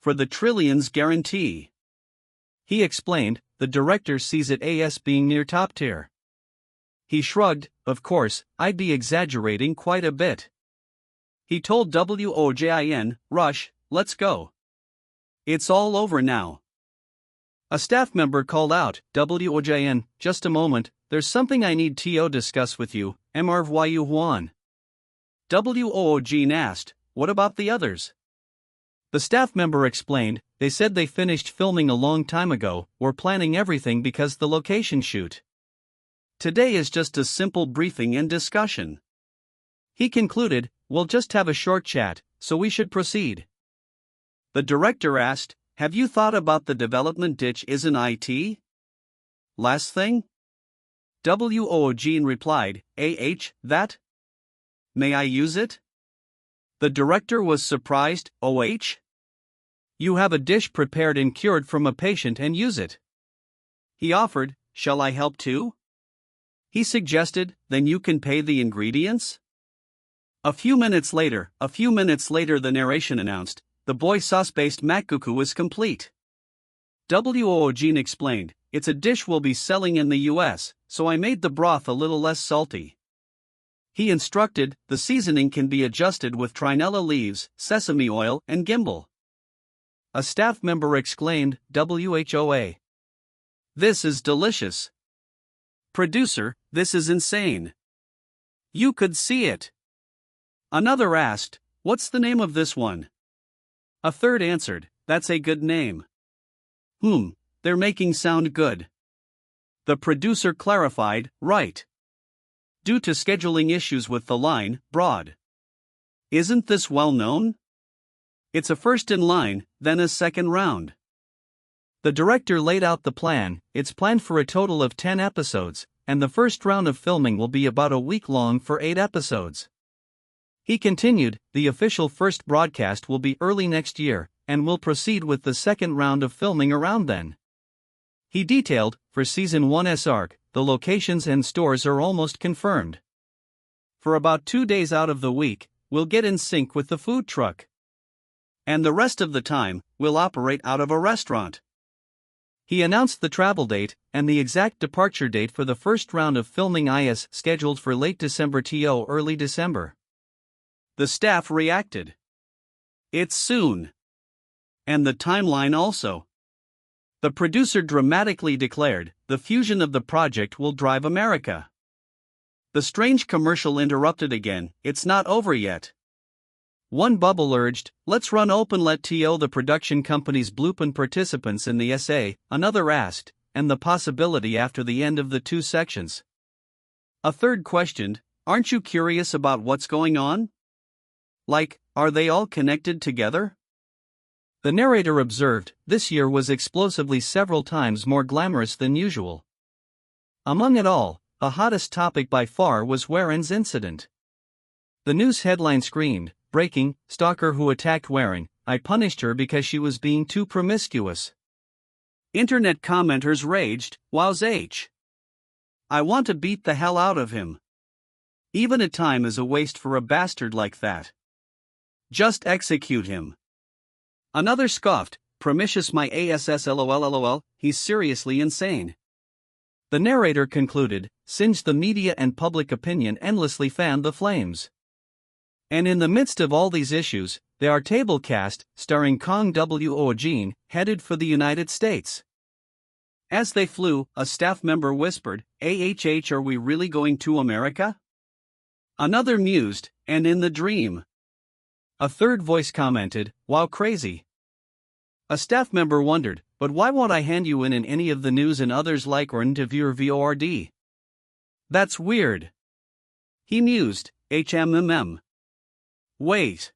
For the trillions guarantee. He explained, the director sees it as being near top tier. He shrugged, of course, I'd be exaggerating quite a bit. He told WOJIN, Rush, let's go. It's all over now. A staff member called out, WOJIN, just a moment, there's something I need to discuss with you, MRVYU Huan. WOJIN asked, what about the others? The staff member explained, they said they finished filming a long time ago, we're planning everything because the location shoot. Today is just a simple briefing and discussion. He concluded, we'll just have a short chat, so we should proceed. The director asked, have you thought about the development ditch isn't IT? Last thing? WOJIN replied, that? May I use it? The director was surprised, OH? You have a dish prepared and cured from a patient and use it. He offered, shall I help too? He suggested, then you can pay the ingredients? A few minutes later, the narration announced, the boy sauce-based makguku is complete. WOJIN explained, it's a dish we'll be selling in the US, so I made the broth a little less salty. He instructed, the seasoning can be adjusted with trinella leaves, sesame oil, and gimbal. A staff member exclaimed, WHOA. This is delicious. Producer, this is insane. You could see it. Another asked, what's the name of this one? A third answered, that's a good name. They're making sound good. The producer clarified, right. Due to scheduling issues with the line, broad. Isn't this well known? It's a first in line, then a second round. The director laid out the plan, it's planned for a total of 10 episodes, and the first round of filming will be about a week long for 8 episodes. He continued, the official first broadcast will be early next year, and we'll proceed with the second round of filming around then. He detailed, for Season 1's arc, the locations and stores are almost confirmed. For about 2 days out of the week, we'll get in sync with the food truck. And the rest of the time, we'll operate out of a restaurant. He announced the travel date, and the exact departure date for the first round of filming is scheduled for late December to early December. The staff reacted. It's soon. And the timeline also. The producer dramatically declared, the fusion of the project will drive America. The strange commercial interrupted again, it's not over yet. One bubble urged, let's run open let TO the production company's blueprint participants in the essay, another asked, and the possibility after the end of the 2 sections. A third questioned, aren't you curious about what's going on? Like, are they all connected together? The narrator observed, this year was explosively several times more glamorous than usual. Among it all, the hottest topic by far was Waren's incident. The news headline screamed, breaking, stalker who attacked Waren, I punished her because she was being too promiscuous. Internet commenters raged, wow's H. I want to beat the hell out of him. Even a time is a waste for a bastard like that. Just execute him. Another scoffed, promiscuous my ass lol, he's seriously insane. The narrator concluded, since the media and public opinion endlessly fanned the flames. And in the midst of all these issues, there are table cast, starring Kang Woojin, headed for the United States. As they flew, a staff member whispered, are we really going to America? Another mused, and in the dream. A third voice commented, wow crazy. A staff member wondered, but why won't I hand you in any of the news and others like or interviewer VORD? That's weird. He mused, HMMM. Wait.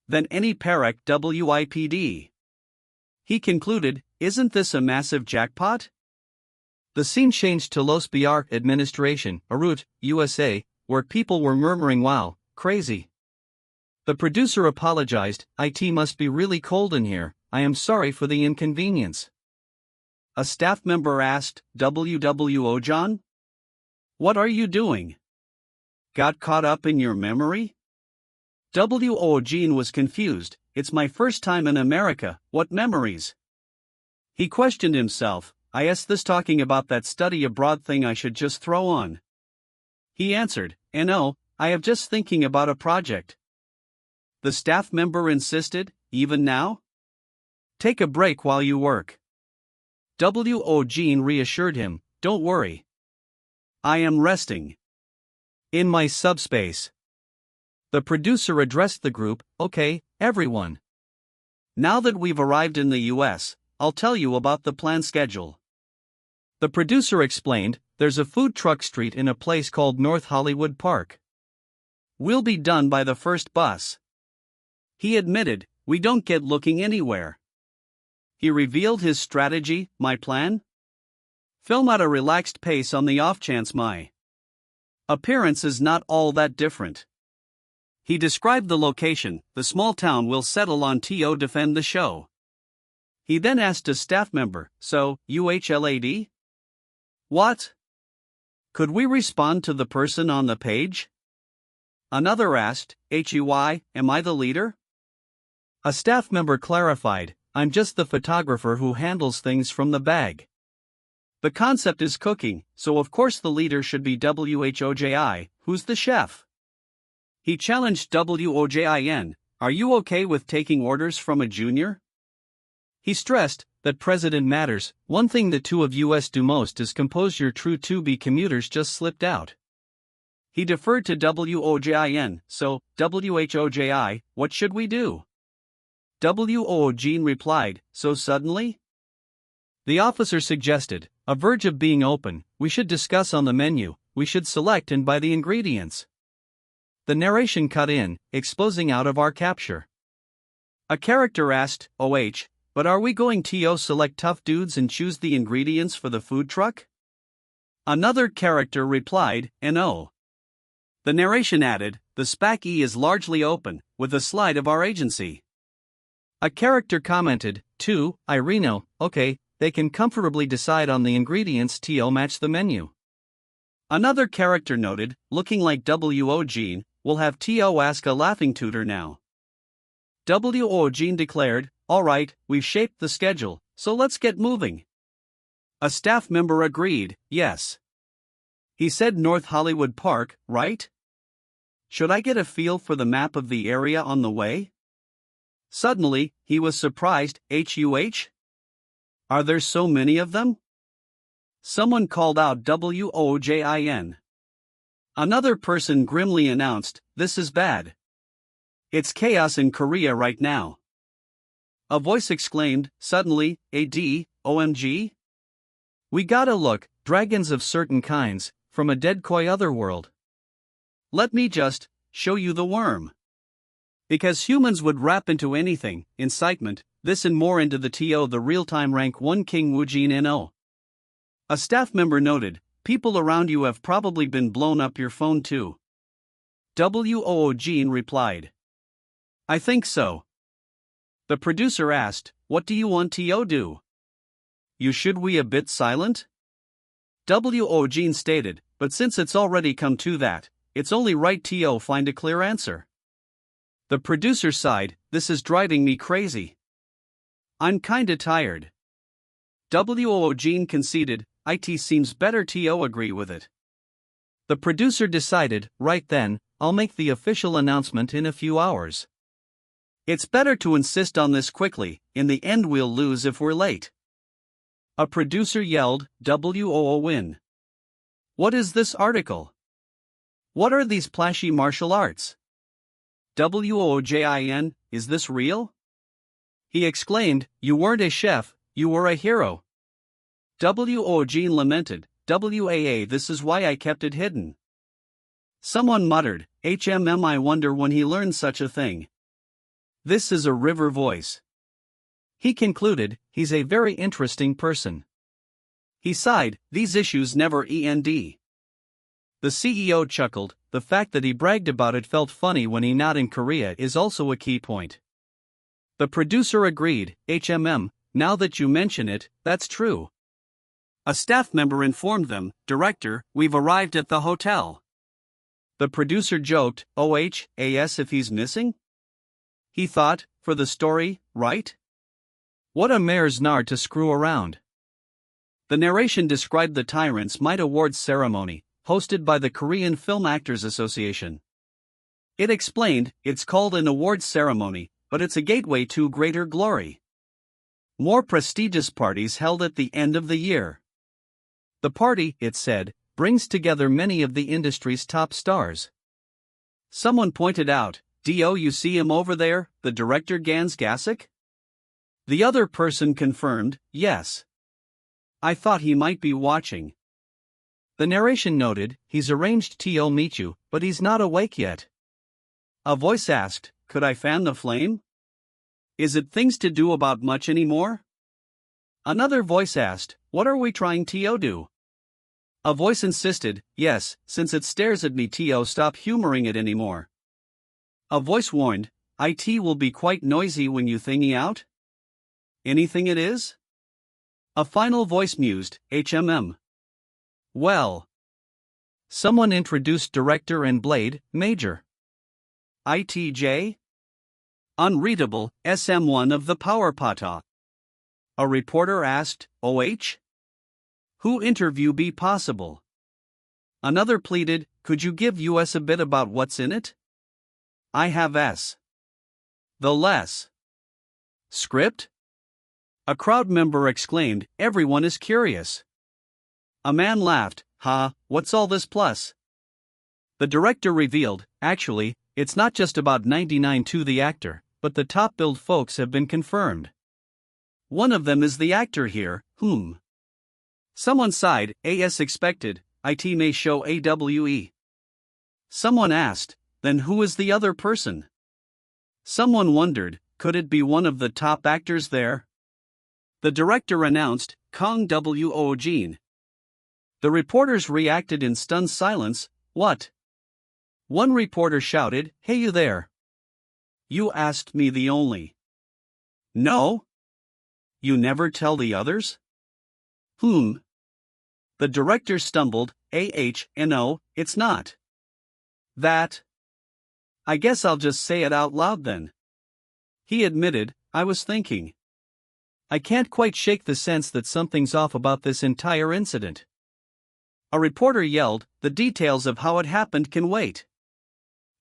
Then any Parak WIPD. He concluded, isn't this a massive jackpot? The scene changed to Los BR administration, Arut, USA, where people were murmuring wow, crazy. The producer apologized, it must be really cold in here, I am sorry for the inconvenience. A staff member asked, WWO John? What are you doing? Got caught up in your memory? Woojin was confused. It's my first time in America, what memories? He questioned himself. I guess this talking about that study abroad thing I should just throw on. He answered, no, I have just thinking about a project. The staff member insisted, even now? Take a break while you work. Woojin reassured him, don't worry. I am resting. In my subspace. The producer addressed the group, okay, everyone. Now that we've arrived in the US, I'll tell you about the planned schedule. The producer explained, there's a food truck street in a place called North Hollywood Park. We'll be done by the first bus. He admitted, we don't get looking anywhere. He revealed his strategy, my plan? Film at a relaxed pace on the off chance my appearance is not all that different. He described the location, the small town will settle on to defend the show. He then asked a staff member, so, UHLAD? What? Could we respond to the person on the page? Another asked, HUI, am I the leader? A staff member clarified, I'm just the photographer who handles things from the bag. The concept is cooking, so of course the leader should be WHOJI, who's the chef. He challenged WOJIN, are you okay with taking orders from a junior? He stressed that president matters, one thing the two of us do most is compose your true to-be commuters just slipped out. He deferred to WOJIN, so, WHOJI, what should we do? Woojin replied, so suddenly? The officer suggested, a verge of being open, we should discuss on the menu, we should select and buy the ingredients. The narration cut in, exposing out of our capture. A character asked, OH, but are we going to select tough dudes and choose the ingredients for the food truck? Another character replied, no. The narration added, the SPAC-E is largely open, with a slide of our agency. A character commented, Irino, okay, they can comfortably decide on the ingredients to match the menu. Another character noted, looking like Woojin, we'll have to ask a laughing tutor now. Woojin declared, alright, we've shaped the schedule, so let's get moving. A staff member agreed, yes. He said North Hollywood Park, right? Should I get a feel for the map of the area on the way? Suddenly, he was surprised, HUH? Are there so many of them? Someone called out WOJIN. Another person grimly announced, this is bad. It's chaos in Korea right now. A voice exclaimed, suddenly, OMG? We gotta look, dragons of certain kinds, from a dead koi otherworld. Let me just show you the worm. Because humans would wrap into anything, incitement, this and more into the the real-time rank 1 Kang Woojin NO. A staff member noted, people around you have probably been blown up your phone too. Woojin replied. I think so. The producer asked, what do you want to do? You should we a bit silent? Woojin stated, but since it's already come to that, it's only right to find a clear answer. The producer sighed, this is driving me crazy. I'm kinda tired. Woojin conceded, it seems better to agree with it. The producer decided, right then, I'll make the official announcement in a few hours. It's better to insist on this quickly, in the end we'll lose if we're late. A producer yelled, WOOWin. What is this article? What are these plashy martial arts? WOJIN, is this real? He exclaimed, you weren't a chef, you were a hero. Woojin lamented, WAA, this is why I kept it hidden. Someone muttered, I wonder when he learned such a thing. This is a river voice. He concluded, he's a very interesting person. He sighed, these issues never end. The CEO chuckled, the fact that he bragged about it felt funny when he not in Korea is also a key point. The producer agreed, now that you mention it, that's true. A staff member informed them, "Director, we've arrived at the hotel." The producer joked, "OHAS if he's missing?" He thought, for the story, right? What a mare's nard to screw around. The narration described the Tyrant's Might Awards ceremony, hosted by the Korean Film Actors Association. It explained, it's called an awards ceremony, but it's a gateway to greater glory. More prestigious parties held at the end of the year. The party, it said, brings together many of the industry's top stars. Someone pointed out, "Do you see him over there, the director Gans Gasik?" The other person confirmed, "Yes. I thought he might be watching." The narration noted, "He's arranged to meet you, but he's not awake yet." A voice asked, "Could I fan the flame? Is it things to do about much anymore?" Another voice asked, "What are we trying to do?" A voice insisted, "Yes, since it stares at me stop humoring it anymore." A voice warned, "It will be quite noisy when you thingy out." Anything it is? A final voice mused, Well. Someone introduced director and blade, Major. ITJ? Unreadable, SM1 of the Power Pata. A reporter asked, OH? Who interview be possible? Another pleaded, could you give us a bit about what's in it? I have S. The less. Script? A crowd member exclaimed, everyone is curious. A man laughed, what's all this plus? The director revealed, actually, it's not just about 99 to the actor, but the top billed folks have been confirmed. One of them is the actor here, whom? Someone sighed, as expected, it may show AWE. Someone asked, then who is the other person? Someone wondered, could it be one of the top actors there? The director announced, Kang Woojin. The reporters reacted in stunned silence, what? One reporter shouted, hey you there. You asked me the only. No? You never tell the others? Whom? The director stumbled, no, it's not. That. I guess I'll just say it out loud then. He admitted, I was thinking. I can't quite shake the sense that something's off about this entire incident. A reporter yelled, the details of how it happened can wait.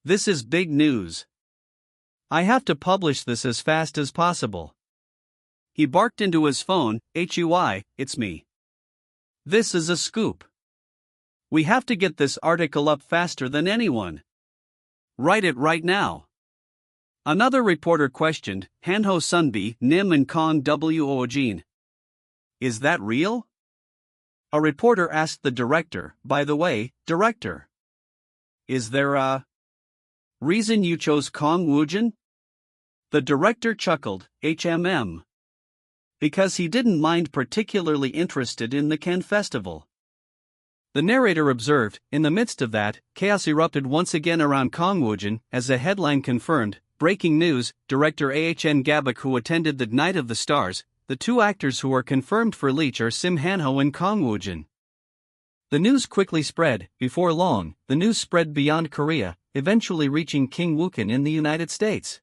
This is big news. I have to publish this as fast as possible. He barked into his phone, HUI, it's me. This is a scoop. We have to get this article up faster than anyone. Write it right now. Another reporter questioned, Hanho Sunbi, Nim and Kang Woojin. Is that real? A reporter asked the director, by the way, director. Is there a reason you chose Kang Woojin? The director chuckled, because he didn't mind particularly interested in the Cannes Festival. The narrator observed, in the midst of that, chaos erupted once again around Kang Woojin, as the headline confirmed, breaking news, director Ahn Gabak who attended the Night of the Stars, the two actors who are confirmed for Leech are Sim Hanho and Kang Woojin. The news quickly spread, before long, the news spread beyond Korea, eventually reaching Kang Woojin in the United States.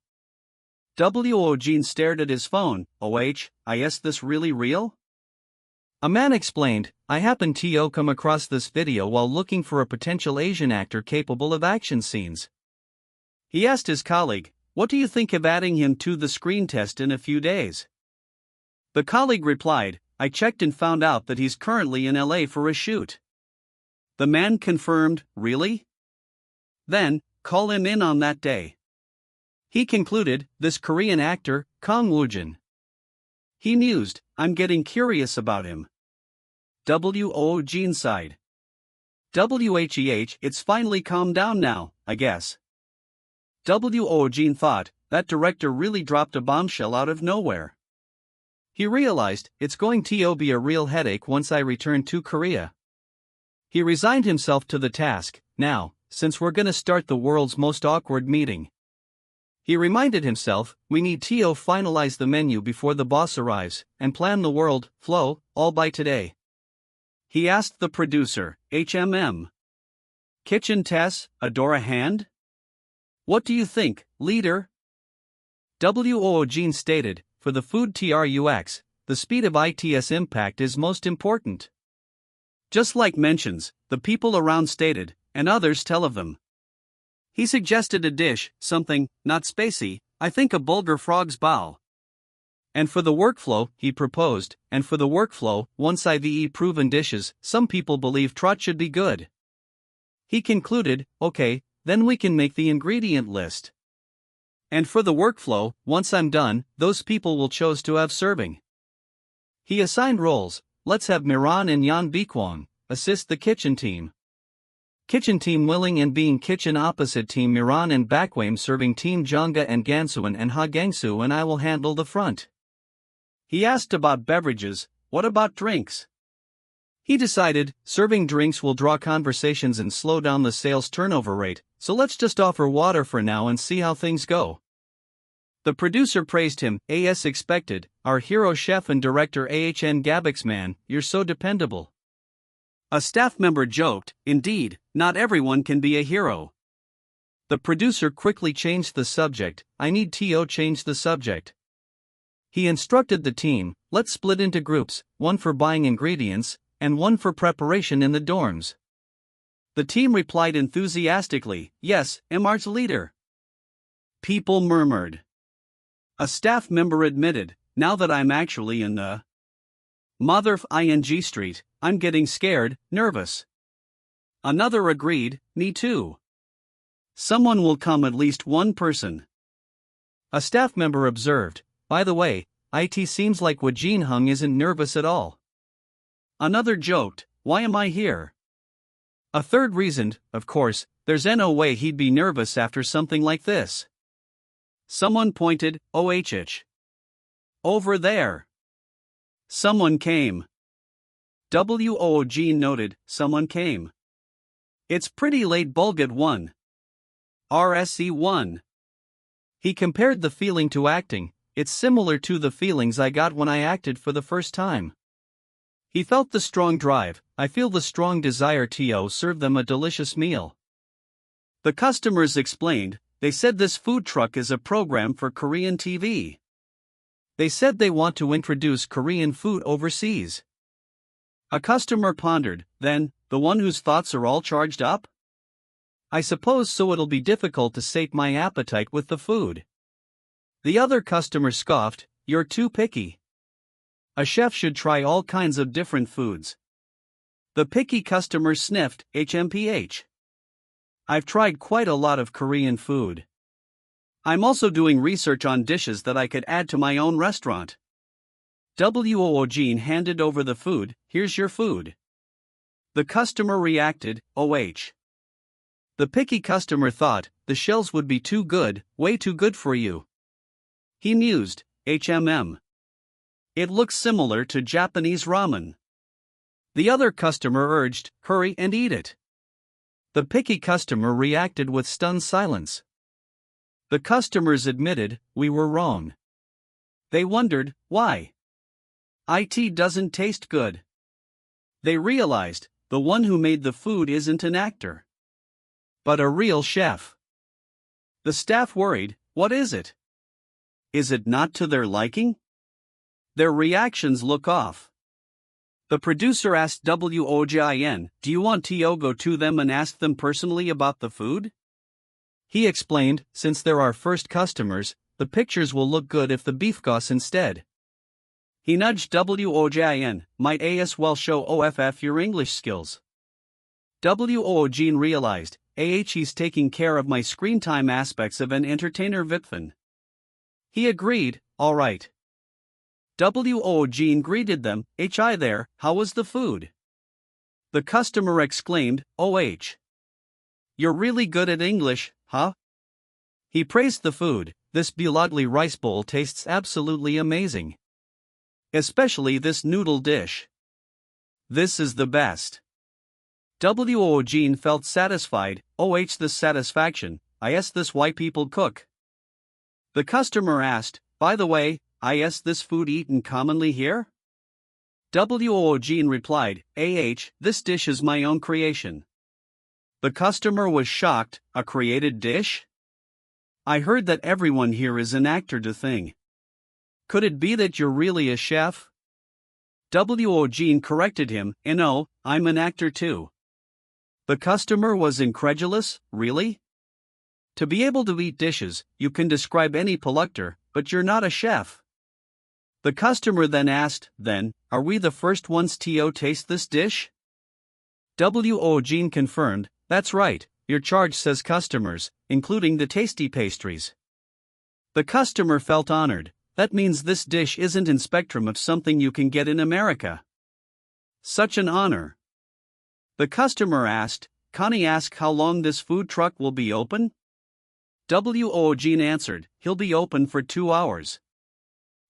Woojin stared at his phone, is this really real? A man explained, I happened to come across this video while looking for a potential Asian actor capable of action scenes. He asked his colleague, what do you think of adding him to the screen test in a few days? The colleague replied, I checked and found out that he's currently in LA for a shoot. The man confirmed, really? Then, call him in on that day. He concluded, this Korean actor, Kang Woojin. He mused, I'm getting curious about him. Woojin sighed. It's finally calmed down now, I guess. Woojin thought, that director really dropped a bombshell out of nowhere. He realized, it's going to be a real headache once I return to Korea. He resigned himself to the task, now, since we're gonna start the world's most awkward meeting. He reminded himself, we need to finalize the menu before the boss arrives, and plan the world, flow, all by today. he asked the producer, Kitchen Tess, adore a hand? What do you think, leader? Woojin stated, for the food TRUX, the speed of its impact is most important. Just like mentions, the people around stated, and others tell of them. He suggested a dish, something, not spacey, I think a bulgur frog's bow. And for the workflow, he proposed, and for the workflow, once IVE proven dishes, some people believe trot should be good. He concluded, okay, then we can make the ingredient list. And for the workflow, once I'm done, those people will choose to have serving. He assigned roles, let's have Miran and Yan Bikwang assist the kitchen team. Kitchen team willing and being kitchen opposite team Miran and Bakwame serving team Jonga and Gansuan and Ha Gangsu and I will handle the front. He asked about beverages, what about drinks? He decided, serving drinks will draw conversations and slow down the sales turnover rate, so let's just offer water for now and see how things go. The producer praised him, as expected, our hero chef and director AHN Gabixman, you're so dependable. A staff member joked, indeed, not everyone can be a hero. The producer quickly changed the subject, I need to change the subject. He instructed the team, let's split into groups, one for buying ingredients, and one for preparation in the dorms. The team replied enthusiastically, yes, MR's leader. People murmured. A staff member admitted, now that I'm actually in the mother of ING Street, I'm getting scared, nervous. Another agreed, me too. Someone will come, at least one person. A staff member observed, by the way, it seems like Woojin Hung isn't nervous at all. Another joked, why am I here? A third reasoned, of course, there's no way he'd be nervous after something like this. Someone pointed, over there. Someone came. Woojin noted, someone came. It's pretty late Bulgat 1. RSC 1. He compared the feeling to acting, it's similar to the feelings I got when I acted for the first time. He felt the strong drive, I feel the strong desire to serve them a delicious meal. The customers explained, they said this food truck is a program for Korean TV. They said they want to introduce Korean food overseas. A customer pondered, then, the one whose thoughts are all charged up? I suppose so it'll be difficult to sate my appetite with the food. The other customer scoffed, you're too picky. A chef should try all kinds of different foods. The picky customer sniffed, HMPH. I've tried quite a lot of Korean food. I'm also doing research on dishes that I could add to my own restaurant. Woojin handed over the food, here's your food. The customer reacted, OH. The picky customer thought, the shells would be too good, way too good for you. He mused, HMM. It looks similar to Japanese ramen. The other customer urged, hurry and eat it. The picky customer reacted with stunned silence. The customers admitted, we were wrong. They wondered, why? It doesn't taste good. They realized, the one who made the food isn't an actor, but a real chef. The staff worried, what is it? Is it not to their liking? Their reactions look off. The producer asked Woojin, do you want to go to them and ask them personally about the food? He explained, since they're our first customers, the pictures will look good if the beef goss instead. He nudged Woojin, might as well show OFF your English skills. Woojin realized, he's taking care of my screen time aspects of an entertainer Vitfin. He agreed, alright. Woojin greeted them, hi there, how was the food? The customer exclaimed, OH. You're really good at English, huh? He praised the food, this bulogli rice bowl tastes absolutely amazing. Especially this noodle dish. This is the best. Woojin felt satisfied, the satisfaction, this why people cook. The customer asked, by the way, is this food eaten commonly here? Woojin replied, this dish is my own creation. The customer was shocked, a created dish? I heard that everyone here is an actor to thing. Could it be that you're really a chef? Woojin corrected him, no, I'm an actor too. The customer was incredulous, really? To be able to eat dishes, you can describe any polluctor, but you're not a chef. The customer then asked, are we the first ones to taste this dish? Woojin confirmed, that's right, your charge says customers, including the tasty pastries. The customer felt honored, that means this dish isn't in spectrum of something you can get in America. Such an honor. The customer asked, can I ask how long this food truck will be open? Woojin answered, he'll be open for 2 hours.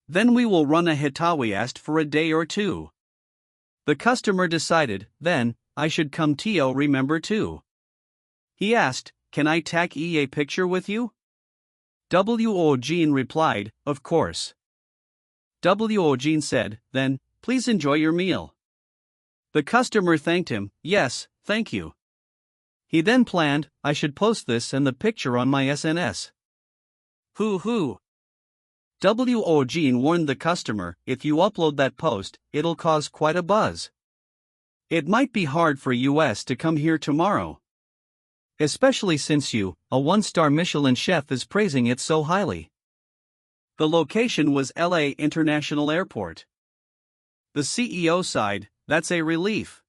Then we will run a hitawiast for a day or two. The customer decided, then, I should come to remember too. He asked, can I take a picture with you? Woojin replied, of course. Woojin said, then, please enjoy your meal. The customer thanked him, yes, thank you. He then planned, I should post this and the picture on my SNS. Hoo. Woojin warned the customer, if you upload that post, it'll cause quite a buzz. It might be hard for US to come here tomorrow. Especially since you, a 1-star Michelin chef, is praising it so highly. The location was LA International Airport. The CEO sighed, that's a relief.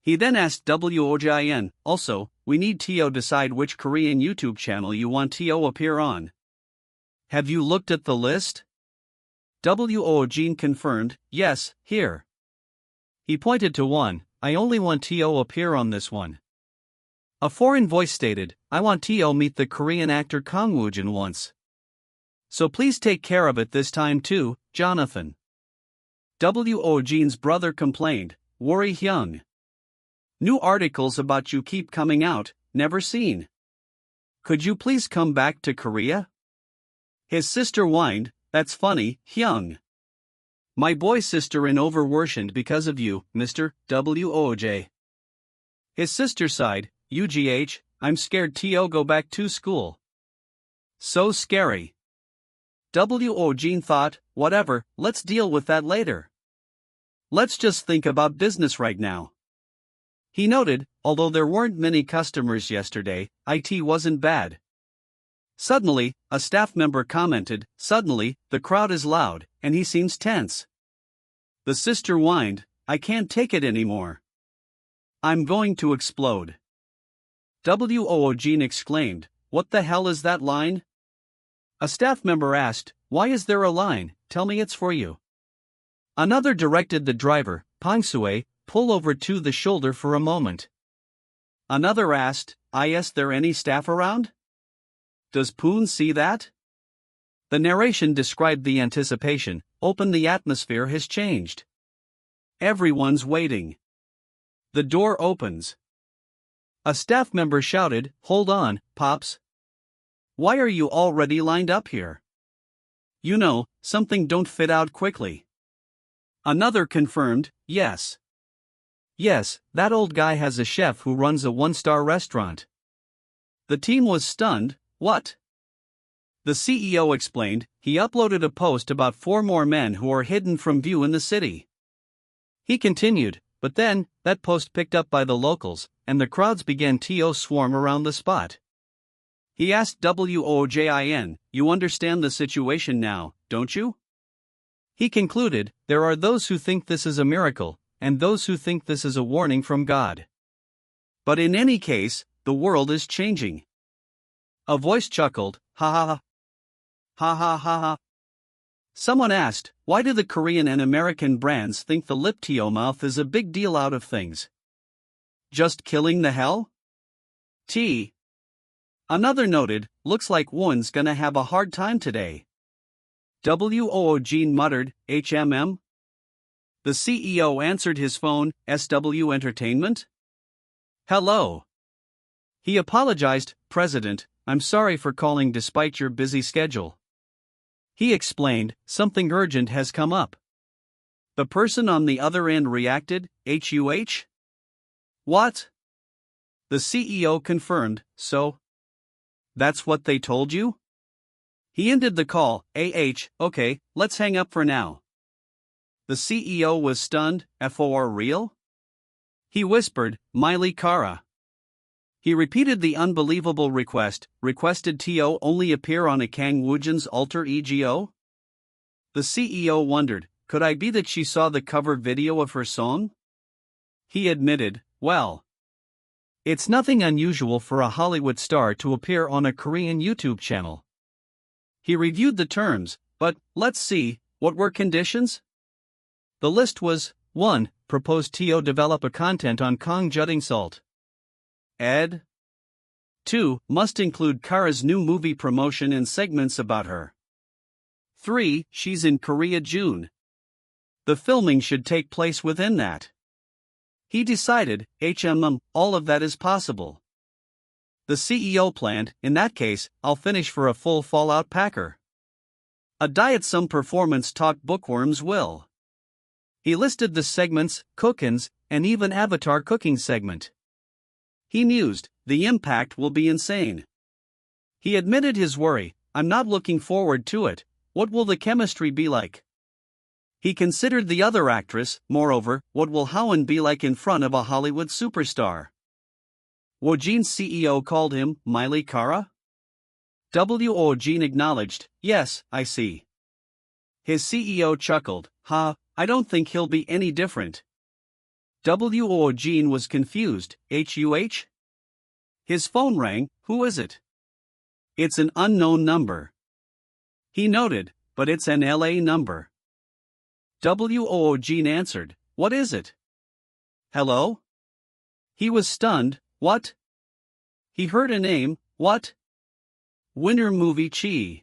He then asked Woojin, also, we need to decide which Korean YouTube channel you want to appear on. Have you looked at the list? Woojin confirmed, yes, here. He pointed to one, I only want to appear on this one. A foreign voice stated, I want to meet the Korean actor Kang Woojin once. So please take care of it this time too, Jonathan. Woojin's brother complained, worry Hyung. New articles about you keep coming out, never seen. Could you please come back to Korea? His sister whined, that's funny, Hyung. My boy sister in overworsened because of you, Mr. Wooj. His sister sighed, UGH, I'm scared to go back to school. So scary. Woojin thought, whatever, let's deal with that later. Let's just think about business right now. He noted, although there weren't many customers yesterday, IT wasn't bad. Suddenly, a staff member commented, suddenly, the crowd is loud, and he seems tense. The sister whined, I can't take it anymore. I'm going to explode. Woojin exclaimed, what the hell is that line? A staff member asked, why is there a line, tell me it's for you. Another directed the driver, Pangsue, pull over to the shoulder for a moment. Another asked, is there any staff around? Does Poon see that? The narration described the anticipation, open the atmosphere has changed. Everyone's waiting. The door opens. A staff member shouted, hold on, Pops. Why are you already lined up here? You know, something don't fit out quickly. Another confirmed, yes. Yes, that old guy has a chef who runs a 1-star restaurant. The team was stunned, what? The CEO explained, he uploaded a post about 4 more men who are hidden from view in the city. He continued, but then, that post picked up by the locals, and the crowds began to swarm around the spot. He asked Woojin, you understand the situation now, don't you? He concluded, there are those who think this is a miracle, and those who think this is a warning from God. But in any case, the world is changing. A voice chuckled, ha ha ha. Ha ha ha ha. Someone asked, why do the Korean and American brands think the lip to mouth is a big deal out of things? Just killing the hell? T. Another noted, looks like Woon's gonna have a hard time today. Woojin muttered, HMM? The CEO answered his phone, SW Entertainment? Hello. He apologized, President, I'm sorry for calling despite your busy schedule. He explained, something urgent has come up. The person on the other end reacted, "Huh? What?" The CEO confirmed, "So? That's what they told you?" He ended the call, "Okay, let's hang up for now." The CEO was stunned, "For real?" He whispered, "Miley Kara." He repeated the unbelievable requested TO only appear on a Kang Woojin's alter ego? The CEO wondered, could I be that she saw the cover video of her song? He admitted, well, it's nothing unusual for a Hollywood star to appear on a Korean YouTube channel. He reviewed the terms, but, let's see, what were conditions? The list was, 1. Proposed TO develop a content on Kang Jutting Salt. Ed. 2. Must include Kara's new movie promotion and segments about her. 3. She's in Korea June. The filming should take place within that. He decided, all of that is possible. The CEO planned, in that case, I'll finish for a full Fallout Packer. A diet some performance talk bookworms will. He listed the segments, cook-ins, and even Avatar cooking segment. He mused, the impact will be insane. He admitted his worry, I'm not looking forward to it, what will the chemistry be like? He considered the other actress, moreover, what will Howen be like in front of a Hollywood superstar? Woojin's CEO called him, Miley Kara? Woojin acknowledged, yes, I see. His CEO chuckled, I don't think he'll be any different. Woojin was confused, Huh? His phone rang, who is it? It's an unknown number. He noted, but it's an LA number. Woojin answered, what is it? Hello? He was stunned, what? He heard a name, what? Winter Movie Chi.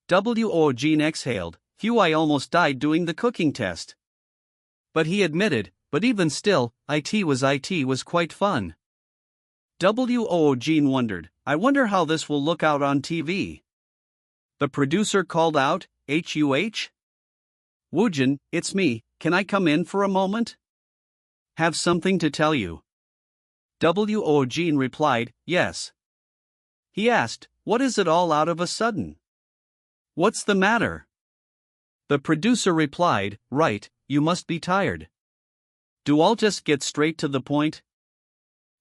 Woojin exhaled, phew, I almost died doing the cooking test. But he admitted, but even still, IT was quite fun. Woojin wondered, I wonder how this will look out on TV. The producer called out, Huh? Woojin, it's me, can I come in for a moment? Have something to tell you. Woojin replied, yes. He asked, what is it all out of a sudden? What's the matter? The producer replied, right, you must be tired. Do I'll just get straight to the point?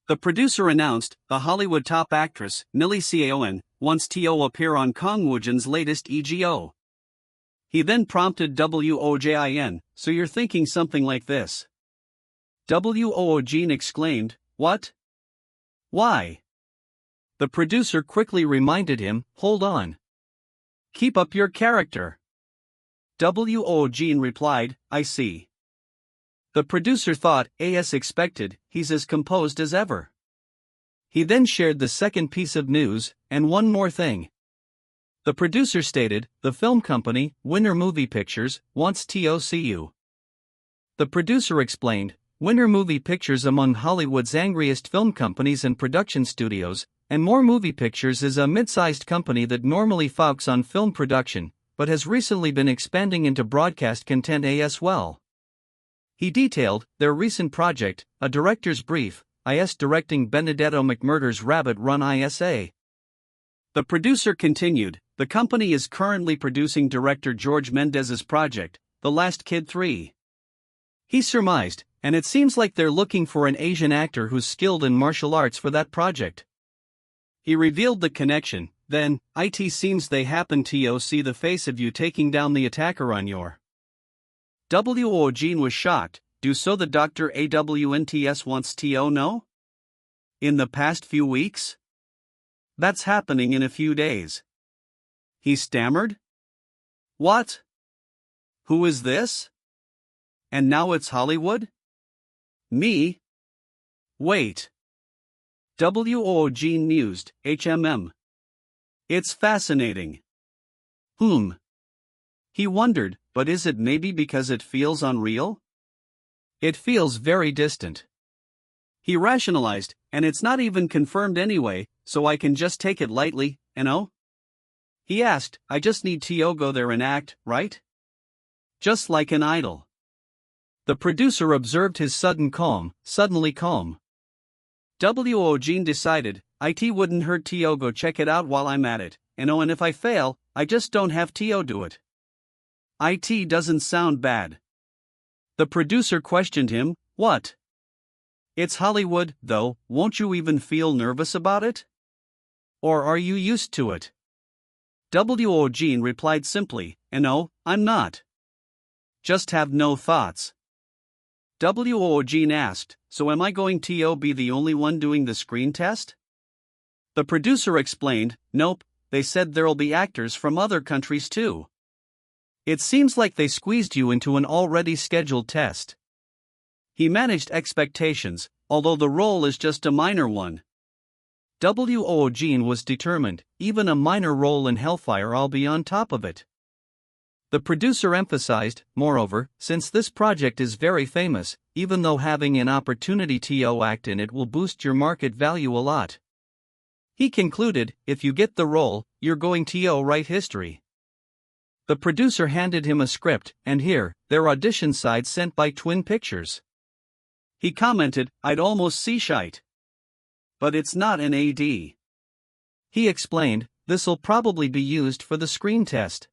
The producer announced, the Hollywood top actress, Millie Seon, wants TO appear on Kang Woojin's latest EGO. He then prompted Woojin, so you're thinking something like this. Woojin exclaimed, what? Why? The producer quickly reminded him, hold on. Keep up your character. Woojin replied, I see. The producer thought, as expected, he's as composed as ever. He then shared the second piece of news, and one more thing. The producer stated, the film company, Winter Movie Pictures, wants TOCU. The producer explained, Winter Movie Pictures among Hollywood's angriest film companies and production studios, and More Movie Pictures is a mid-sized company that normally focuses on film production, but has recently been expanding into broadcast content as well. He detailed their recent project, a director's brief, directing Benedetto McMurder's Rabbit Run ISA. The producer continued, the company is currently producing director George Mendez's project, The Last Kid 3. He surmised, and it seems like they're looking for an Asian actor who's skilled in martial arts for that project. He revealed the connection, then, it seems they happen to see the face of you taking down the attacker on your. Woojin was shocked, do so the Dr. AWNTS wants TO know? In the past few weeks? That's happening in a few days. He stammered? What? Who is this? And now it's Hollywood? Me? Wait. Woojin mused, It's fascinating. He wondered, but is it maybe because it feels unreal? It feels very distant. He rationalized, and it's not even confirmed anyway, so I can just take it lightly, He asked, I just need TO go there and act, right? Just like an idol. The producer observed his suddenly calm. Woojin decided, it wouldn't hurt to go check it out while I'm at it, and if I fail, I just don't have to do it. It doesn't sound bad. The producer questioned him, what? It's Hollywood, though, won't you even feel nervous about it? Or are you used to it? Woojin replied simply, no, I'm not. Just have no thoughts. Woojin asked, so am I going to be the only one doing the screen test? The producer explained, nope, they said there'll be actors from other countries too. It seems like they squeezed you into an already scheduled test. He managed expectations, although the role is just a minor one. Woojin was determined, even a minor role in Hellfire, I'll be on top of it. The producer emphasized, moreover, since this project is very famous, even though having an opportunity to act in it will boost your market value a lot. He concluded, if you get the role, you're going to write history. The producer handed him a script, and here, their audition side sent by Twin Pictures. He commented, I'd almost see shite. But it's not an AD. He explained, this'll probably be used for the screen test.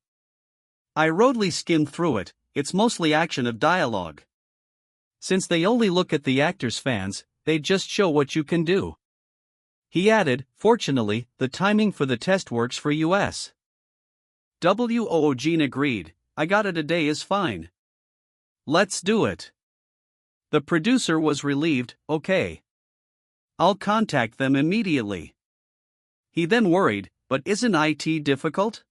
I rudely skimmed through it, it's mostly action of dialogue. Since they only look at the actor's fans, they just show what you can do. He added, fortunately, the timing for the test works for US. Woojin agreed, I got it, a day is fine. Let's do it. The producer was relieved, okay. I'll contact them immediately. He then worried, but isn't it difficult?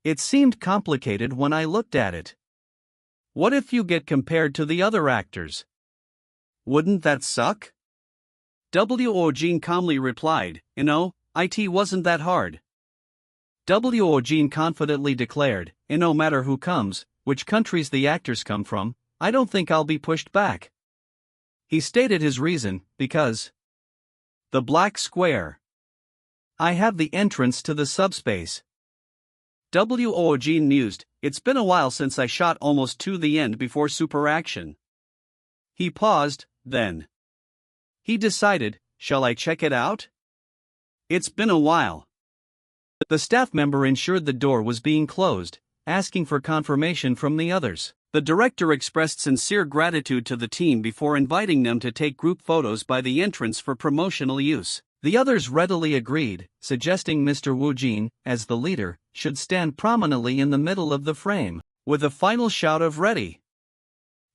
It seemed complicated when I looked at it. What if you get compared to the other actors? Wouldn't that suck? Woojin calmly replied, it wasn't that hard. Woojin confidently declared, no matter who comes, which countries the actors come from, I don't think I'll be pushed back. He stated his reason, because the black square. I have the entrance to the subspace. Woojin mused, it's been a while since I shot almost to the end before super action. He paused, then. He decided, shall I check it out? It's been a while. The staff member ensured the door was being closed, asking for confirmation from the others. The director expressed sincere gratitude to the team before inviting them to take group photos by the entrance for promotional use. The others readily agreed, suggesting Mr. Woojin, as the leader, should stand prominently in the middle of the frame, with a final shout of ready.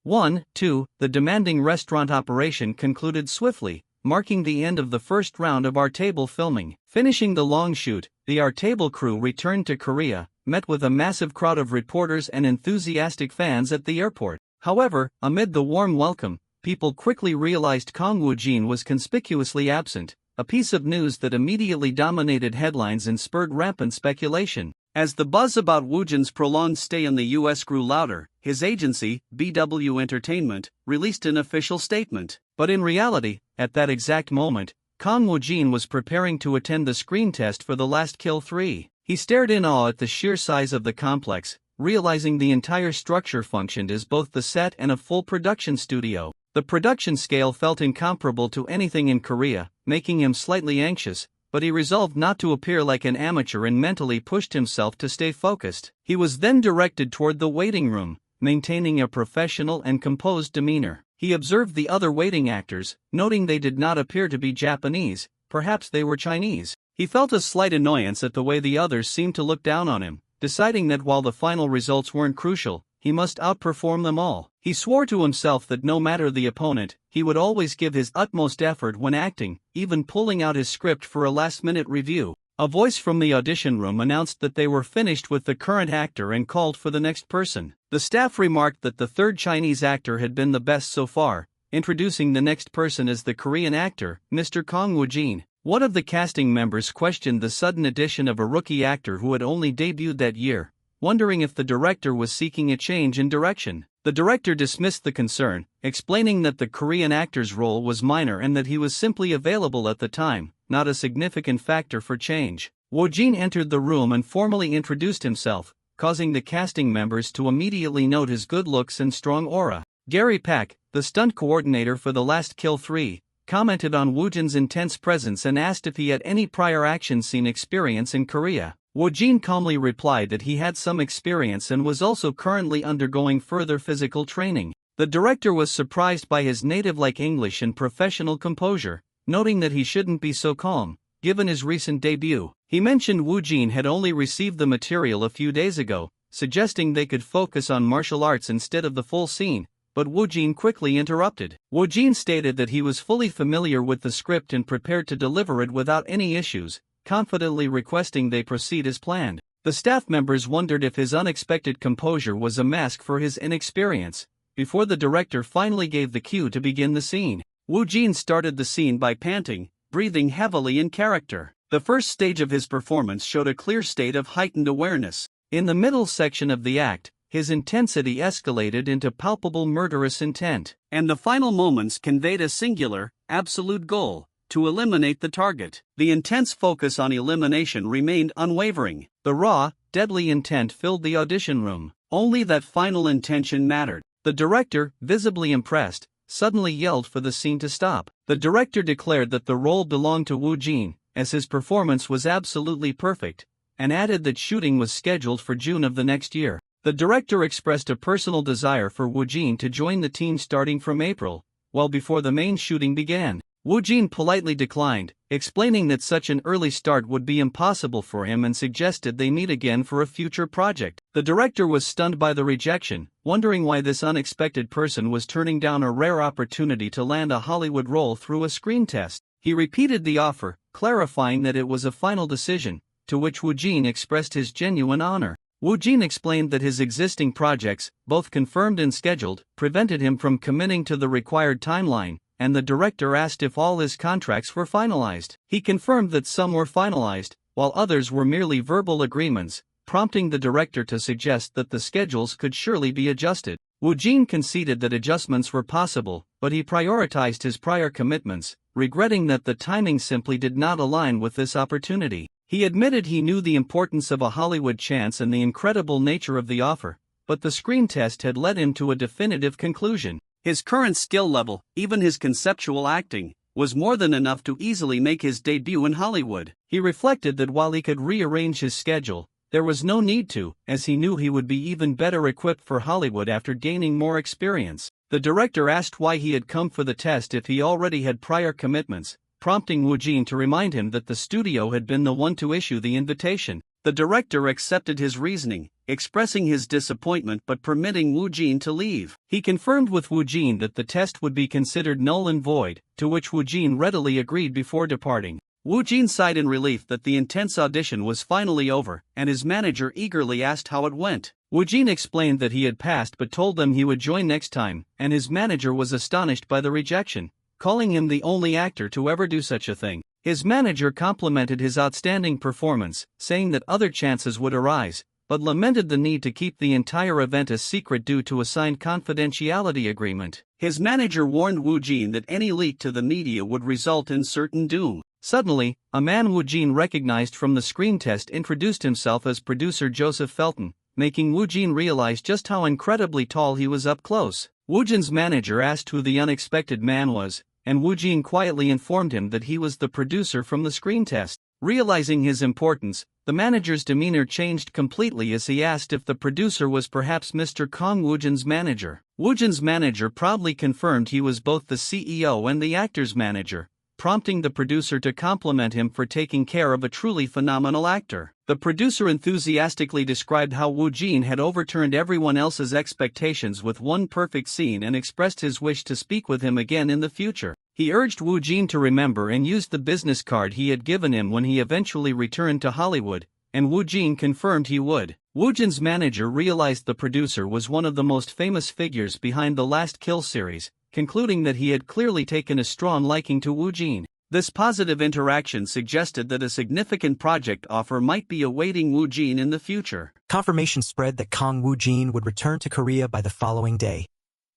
1, 2, the demanding restaurant operation concluded swiftly, marking the end of the first round of our table filming. Finishing the long shoot, the our table crew returned to Korea, met with a massive crowd of reporters and enthusiastic fans at the airport. However, amid the warm welcome, people quickly realized Kang Woojin was conspicuously absent, a piece of news that immediately dominated headlines and spurred rampant speculation. As the buzz about Woojin's prolonged stay in the US grew louder, his agency, BW Entertainment, released an official statement. But in reality, at that exact moment, Kang Woojin was preparing to attend the screen test for The Last Kill 3. He stared in awe at the sheer size of the complex, realizing the entire structure functioned as both the set and a full production studio. The production scale felt incomparable to anything in Korea, making him slightly anxious, but he resolved not to appear like an amateur and mentally pushed himself to stay focused. He was then directed toward the waiting room, maintaining a professional and composed demeanor. He observed the other waiting actors, noting they did not appear to be Japanese, perhaps they were Chinese. He felt a slight annoyance at the way the others seemed to look down on him, deciding that while the final results weren't crucial, he must outperform them all. He swore to himself that no matter the opponent, he would always give his utmost effort when acting, even pulling out his script for a last-minute review. A voice from the audition room announced that they were finished with the current actor and called for the next person. The staff remarked that the third Chinese actor had been the best so far, introducing the next person as the Korean actor, Mr. Kang Woojin. One of the casting members questioned the sudden addition of a rookie actor who had only debuted that year, wondering if the director was seeking a change in direction. The director dismissed the concern, explaining that the Korean actor's role was minor and that he was simply available at the time, not a significant factor for change. Woojin entered the room and formally introduced himself, causing the casting members to immediately note his good looks and strong aura. Gary Pak, the stunt coordinator for The Last Kill 3, commented on Woojin's intense presence and asked if he had any prior action scene experience in Korea. Woojin calmly replied that he had some experience and was also currently undergoing further physical training. The director was surprised by his native-like English and professional composure, noting that he shouldn't be so calm, given his recent debut. He mentioned Woojin had only received the material a few days ago, suggesting they could focus on martial arts instead of the full scene, but Woojin quickly interrupted. Woojin stated that he was fully familiar with the script and prepared to deliver it without any issues, confidently requesting they proceed as planned. The staff members wondered if his unexpected composure was a mask for his inexperience, before the director finally gave the cue to begin the scene. Woojin started the scene by panting, breathing heavily in character. The first stage of his performance showed a clear state of heightened awareness. In the middle section of the act, his intensity escalated into palpable murderous intent, and the final moments conveyed a singular, absolute goal: to eliminate the target. The intense focus on elimination remained unwavering. The raw, deadly intent filled the audition room. Only that final intention mattered. The director, visibly impressed, suddenly yelled for the scene to stop. The director declared that the role belonged to Woojin, as his performance was absolutely perfect, and added that shooting was scheduled for June of the next year. The director expressed a personal desire for Woojin to join the team starting from April, well before the main shooting began. Woojin politely declined, explaining that such an early start would be impossible for him and suggested they meet again for a future project. The director was stunned by the rejection, wondering why this unexpected person was turning down a rare opportunity to land a Hollywood role through a screen test. He repeated the offer, clarifying that it was a final decision, to which Woojin expressed his genuine honor. Woojin explained that his existing projects, both confirmed and scheduled, prevented him from committing to the required timeline, and the director asked if all his contracts were finalized. He confirmed that some were finalized, while others were merely verbal agreements, prompting the director to suggest that the schedules could surely be adjusted. Woojin conceded that adjustments were possible, but he prioritized his prior commitments, regretting that the timing simply did not align with this opportunity. He admitted he knew the importance of a Hollywood chance and the incredible nature of the offer, but the screen test had led him to a definitive conclusion. His current skill level, even his conceptual acting, was more than enough to easily make his debut in Hollywood. He reflected that while he could rearrange his schedule, there was no need to, as he knew he would be even better equipped for Hollywood after gaining more experience. The director asked why he had come for the test if he already had prior commitments, prompting Woojin to remind him that the studio had been the one to issue the invitation. The director accepted his reasoning, expressing his disappointment but permitting Woojin to leave. He confirmed with Woojin that the test would be considered null and void, to which Woojin readily agreed before departing. Woojin sighed in relief that the intense audition was finally over, and his manager eagerly asked how it went. Woojin explained that he had passed but told them he would join next time, and his manager was astonished by the rejection, calling him the only actor to ever do such a thing. His manager complimented his outstanding performance, saying that other chances would arise, but lamented the need to keep the entire event a secret due to a signed confidentiality agreement. His manager warned Woojin that any leak to the media would result in certain doom. Suddenly, a man Woojin recognized from the screen test introduced himself as producer Joseph Felton, making Woojin realize just how incredibly tall he was up close. Woojin's manager asked who the unexpected man was, and Woojin quietly informed him that he was the producer from the screen test. Realizing his importance, the manager's demeanor changed completely as he asked if the producer was perhaps Mr. Kang Woojin's manager. Woojin's manager proudly confirmed he was both the CEO and the actor's manager, prompting the producer to compliment him for taking care of a truly phenomenal actor. The producer enthusiastically described how Woojin had overturned everyone else's expectations with one perfect scene and expressed his wish to speak with him again in the future. He urged Woojin to remember and use the business card he had given him when he eventually returned to Hollywood, and Woojin confirmed he would. Woojin's manager realized the producer was one of the most famous figures behind the Last Kill series, concluding that he had clearly taken a strong liking to Woojin. This positive interaction suggested that a significant project offer might be awaiting Woojin in the future. Confirmation spread that Kang Woojin would return to Korea by the following day,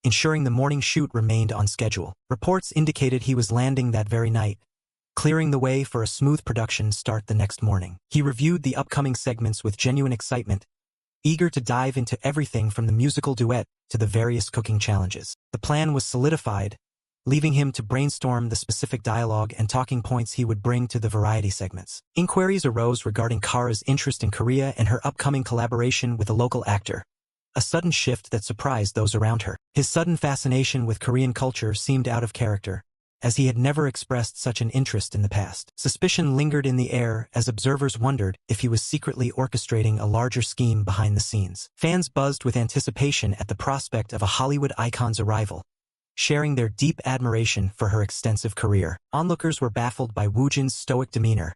ensuring the morning shoot remained on schedule. Reports indicated he was landing that very night, clearing the way for a smooth production start the next morning. He reviewed the upcoming segments with genuine excitement, eager to dive into everything from the musical duet to the various cooking challenges. The plan was solidified, leaving him to brainstorm the specific dialogue and talking points he would bring to the variety segments. Inquiries arose regarding Kara's interest in Korea and her upcoming collaboration with a local actor, a sudden shift that surprised those around her. His sudden fascination with Korean culture seemed out of character, as he had never expressed such an interest in the past. Suspicion lingered in the air as observers wondered if he was secretly orchestrating a larger scheme behind the scenes. Fans buzzed with anticipation at the prospect of a Hollywood icon's arrival, sharing their deep admiration for her extensive career. Onlookers were baffled by Woojin's stoic demeanor,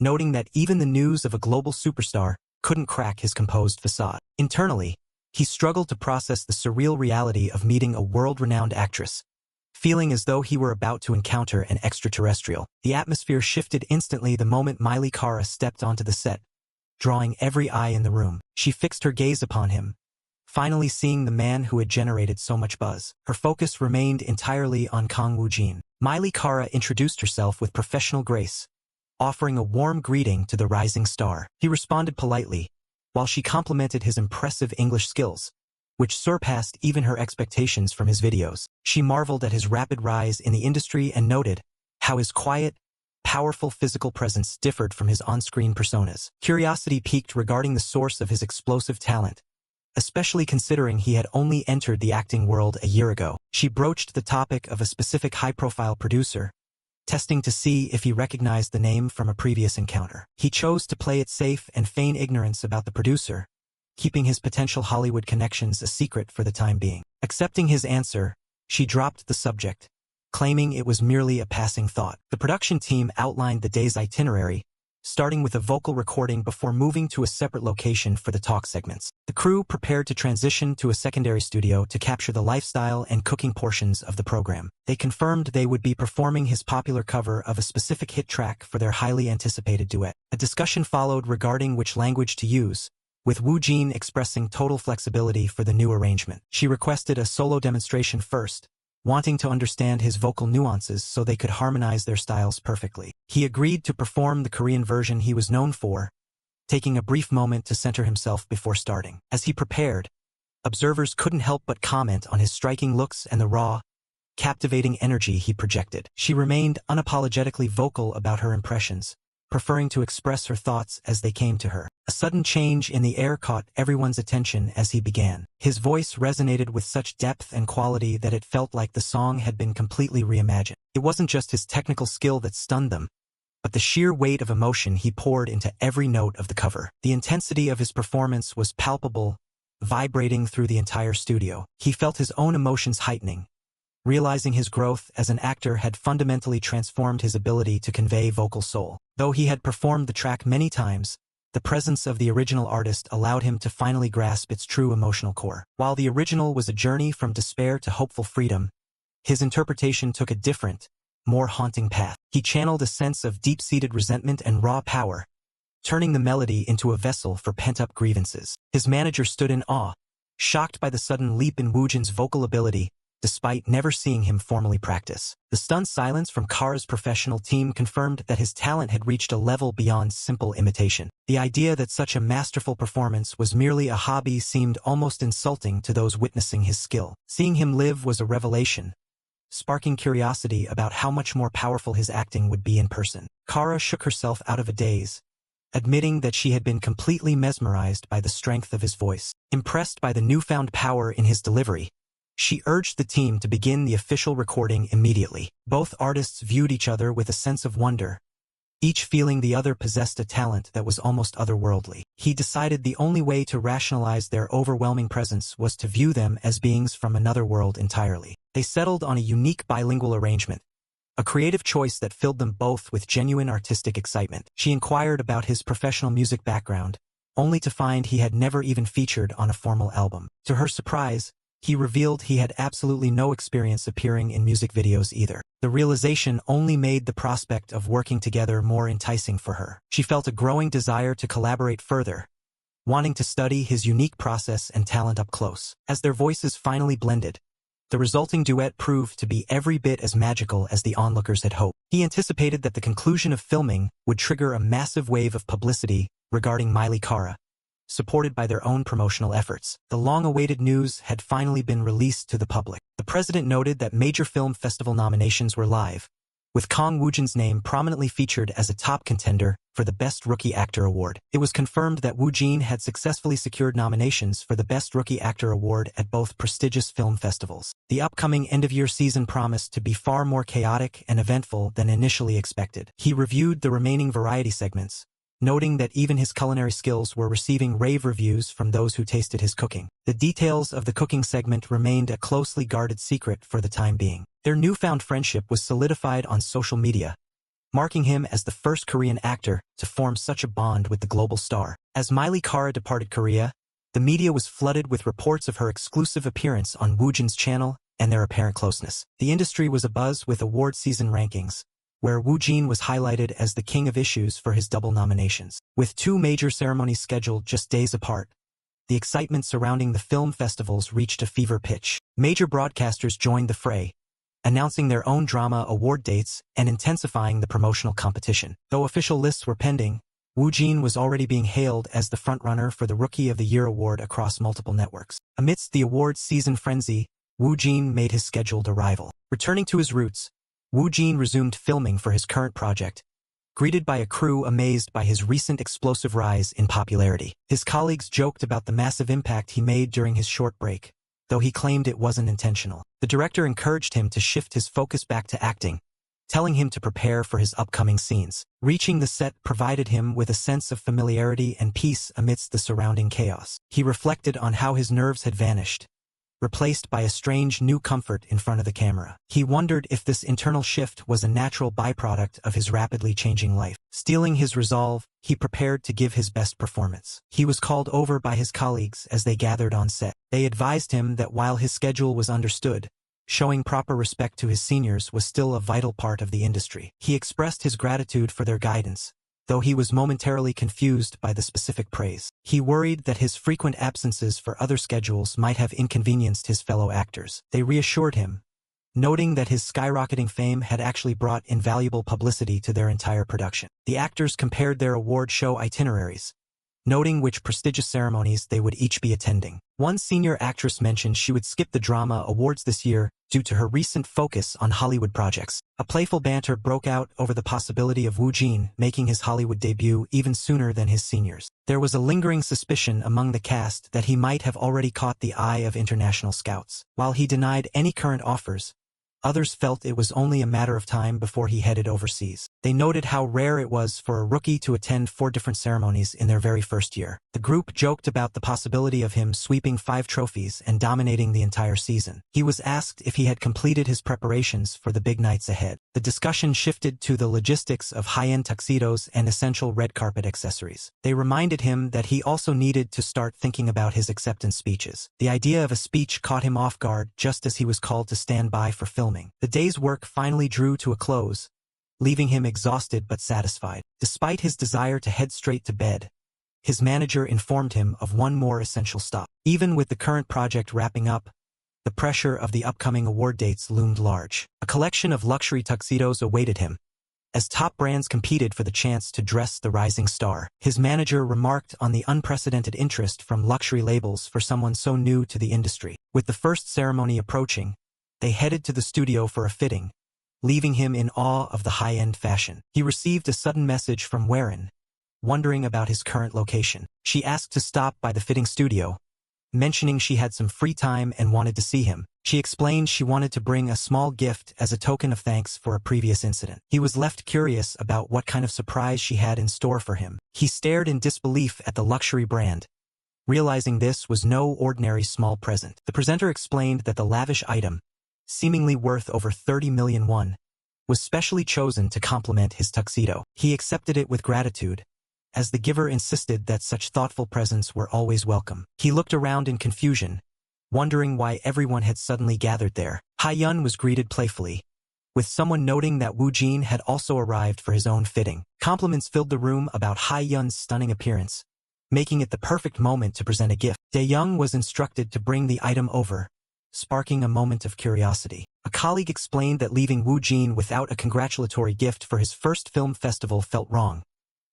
noting that even the news of a global superstar couldn't crack his composed facade. Internally, he struggled to process the surreal reality of meeting a world-renowned actress, feeling as though he were about to encounter an extraterrestrial. The atmosphere shifted instantly the moment Miley Kara stepped onto the set, drawing every eye in the room. She fixed her gaze upon him, finally seeing the man who had generated so much buzz. Her focus remained entirely on Kang Woojin. Miley Kara introduced herself with professional grace, offering a warm greeting to the rising star. He responded politely, while she complimented his impressive English skills, which surpassed even her expectations from his videos. She marveled at his rapid rise in the industry and noted how his quiet, powerful physical presence differed from his on-screen personas. Curiosity piqued regarding the source of his explosive talent, especially considering he had only entered the acting world a year ago. She broached the topic of a specific high-profile producer, testing to see if he recognized the name from a previous encounter. He chose to play it safe and feign ignorance about the producer, keeping his potential Hollywood connections a secret for the time being. Accepting his answer, she dropped the subject, claiming it was merely a passing thought. The production team outlined the day's itinerary, starting with a vocal recording before moving to a separate location for the talk segments. The crew prepared to transition to a secondary studio to capture the lifestyle and cooking portions of the program. They confirmed they would be performing his popular cover of a specific hit track for their highly anticipated duet. A discussion followed regarding which language to use, with Woojin expressing total flexibility for the new arrangement. She requested a solo demonstration first, wanting to understand his vocal nuances so they could harmonize their styles perfectly. He agreed to perform the Korean version he was known for, taking a brief moment to center himself before starting. As he prepared, observers couldn't help but comment on his striking looks and the raw, captivating energy he projected. She remained unapologetically vocal about her impressions, preferring to express her thoughts as they came to her. A sudden change in the air caught everyone's attention as he began. His voice resonated with such depth and quality that it felt like the song had been completely reimagined. It wasn't just his technical skill that stunned them, but the sheer weight of emotion he poured into every note of the cover. The intensity of his performance was palpable, vibrating through the entire studio. He felt his own emotions heightening, realizing his growth as an actor had fundamentally transformed his ability to convey vocal soul. Though he had performed the track many times, the presence of the original artist allowed him to finally grasp its true emotional core. While the original was a journey from despair to hopeful freedom, his interpretation took a different, more haunting path. He channeled a sense of deep-seated resentment and raw power, turning the melody into a vessel for pent-up grievances. His manager stood in awe, shocked by the sudden leap in Woojin's vocal ability, despite never seeing him formally practice. The stunned silence from Kara's professional team confirmed that his talent had reached a level beyond simple imitation. The idea that such a masterful performance was merely a hobby seemed almost insulting to those witnessing his skill. Seeing him live was a revelation, sparking curiosity about how much more powerful his acting would be in person. Kara shook herself out of a daze, admitting that she had been completely mesmerized by the strength of his voice. Impressed by the newfound power in his delivery, she urged the team to begin the official recording immediately. Both artists viewed each other with a sense of wonder, each feeling the other possessed a talent that was almost otherworldly. He decided the only way to rationalize their overwhelming presence was to view them as beings from another world entirely. They settled on a unique bilingual arrangement, a creative choice that filled them both with genuine artistic excitement. She inquired about his professional music background, only to find he had never even featured on a formal album. To her surprise, he revealed he had absolutely no experience appearing in music videos either. The realization only made the prospect of working together more enticing for her. She felt a growing desire to collaborate further, wanting to study his unique process and talent up close. As their voices finally blended, the resulting duet proved to be every bit as magical as the onlookers had hoped. He anticipated that the conclusion of filming would trigger a massive wave of publicity regarding Miley Kara, supported by their own promotional efforts. The long-awaited news had finally been released to the public. The president noted that major film festival nominations were live, with Kang Woojin's name prominently featured as a top contender for the Best Rookie Actor award. It was confirmed that Woojin had successfully secured nominations for the Best Rookie Actor award at both prestigious film festivals. The upcoming end-of-year season promised to be far more chaotic and eventful than initially expected. He reviewed the remaining variety segments, noting that even his culinary skills were receiving rave reviews from those who tasted his cooking. The details of the cooking segment remained a closely guarded secret for the time being. Their newfound friendship was solidified on social media, marking him as the first Korean actor to form such a bond with the global star. As Miley Kara departed Korea, the media was flooded with reports of her exclusive appearance on Woojin's channel and their apparent closeness. The industry was abuzz with award season rankings, where Woojin was highlighted as the king of issues for his double nominations. With two major ceremonies scheduled just days apart, the excitement surrounding the film festivals reached a fever pitch. Major broadcasters joined the fray, announcing their own drama award dates and intensifying the promotional competition. Though official lists were pending, Woojin was already being hailed as the frontrunner for the Rookie of the Year award across multiple networks. Amidst the awards season frenzy, Woojin made his scheduled arrival. Returning to his roots, Woojin resumed filming for his current project, greeted by a crew amazed by his recent explosive rise in popularity. His colleagues joked about the massive impact he made during his short break, though he claimed it wasn't intentional. The director encouraged him to shift his focus back to acting, telling him to prepare for his upcoming scenes. Reaching the set provided him with a sense of familiarity and peace amidst the surrounding chaos. He reflected on how his nerves had vanished, replaced by a strange new comfort in front of the camera. He wondered if this internal shift was a natural byproduct of his rapidly changing life. Steeling his resolve, he prepared to give his best performance. He was called over by his colleagues as they gathered on set. They advised him that while his schedule was understood, showing proper respect to his seniors was still a vital part of the industry. He expressed his gratitude for their guidance, though he was momentarily confused by the specific praise. He worried that his frequent absences for other schedules might have inconvenienced his fellow actors. They reassured him, noting that his skyrocketing fame had actually brought invaluable publicity to their entire production. The actors compared their award show itineraries, noting which prestigious ceremonies they would each be attending. One senior actress mentioned she would skip the drama awards this year due to her recent focus on Hollywood projects. A playful banter broke out over the possibility of Woojin making his Hollywood debut even sooner than his seniors. There was a lingering suspicion among the cast that he might have already caught the eye of international scouts. While he denied any current offers, others felt it was only a matter of time before he headed overseas. They noted how rare it was for a rookie to attend 4 different ceremonies in their very first year. The group joked about the possibility of him sweeping 5 trophies and dominating the entire season. He was asked if he had completed his preparations for the big nights ahead. The discussion shifted to the logistics of high-end tuxedos and essential red carpet accessories. They reminded him that he also needed to start thinking about his acceptance speeches. The idea of a speech caught him off guard just as he was called to stand by for filming. The day's work finally drew to a close, leaving him exhausted but satisfied. Despite his desire to head straight to bed, his manager informed him of one more essential stop. Even with the current project wrapping up, the pressure of the upcoming award dates loomed large. A collection of luxury tuxedos awaited him, as top brands competed for the chance to dress the rising star. His manager remarked on the unprecedented interest from luxury labels for someone so new to the industry. With the first ceremony approaching, they headed to the studio for a fitting, leaving him in awe of the high-end fashion. He received a sudden message from Warren, wondering about his current location. She asked to stop by the fitting studio, mentioning she had some free time and wanted to see him. She explained she wanted to bring a small gift as a token of thanks for a previous incident. He was left curious about what kind of surprise she had in store for him. He stared in disbelief at the luxury brand, realizing this was no ordinary small present. The presenter explained that the lavish item, seemingly worth over 30 million won, was specially chosen to complement his tuxedo. He accepted it with gratitude, as the giver insisted that such thoughtful presents were always welcome. He looked around in confusion, wondering why everyone had suddenly gathered there. Ha-yun was greeted playfully, with someone noting that Woojin had also arrived for his own fitting. Compliments filled the room about Ha-yun's stunning appearance, making it the perfect moment to present a gift. Dae-young was instructed to bring the item over, sparking a moment of curiosity. A colleague explained that leaving Woojin without a congratulatory gift for his first film festival felt wrong,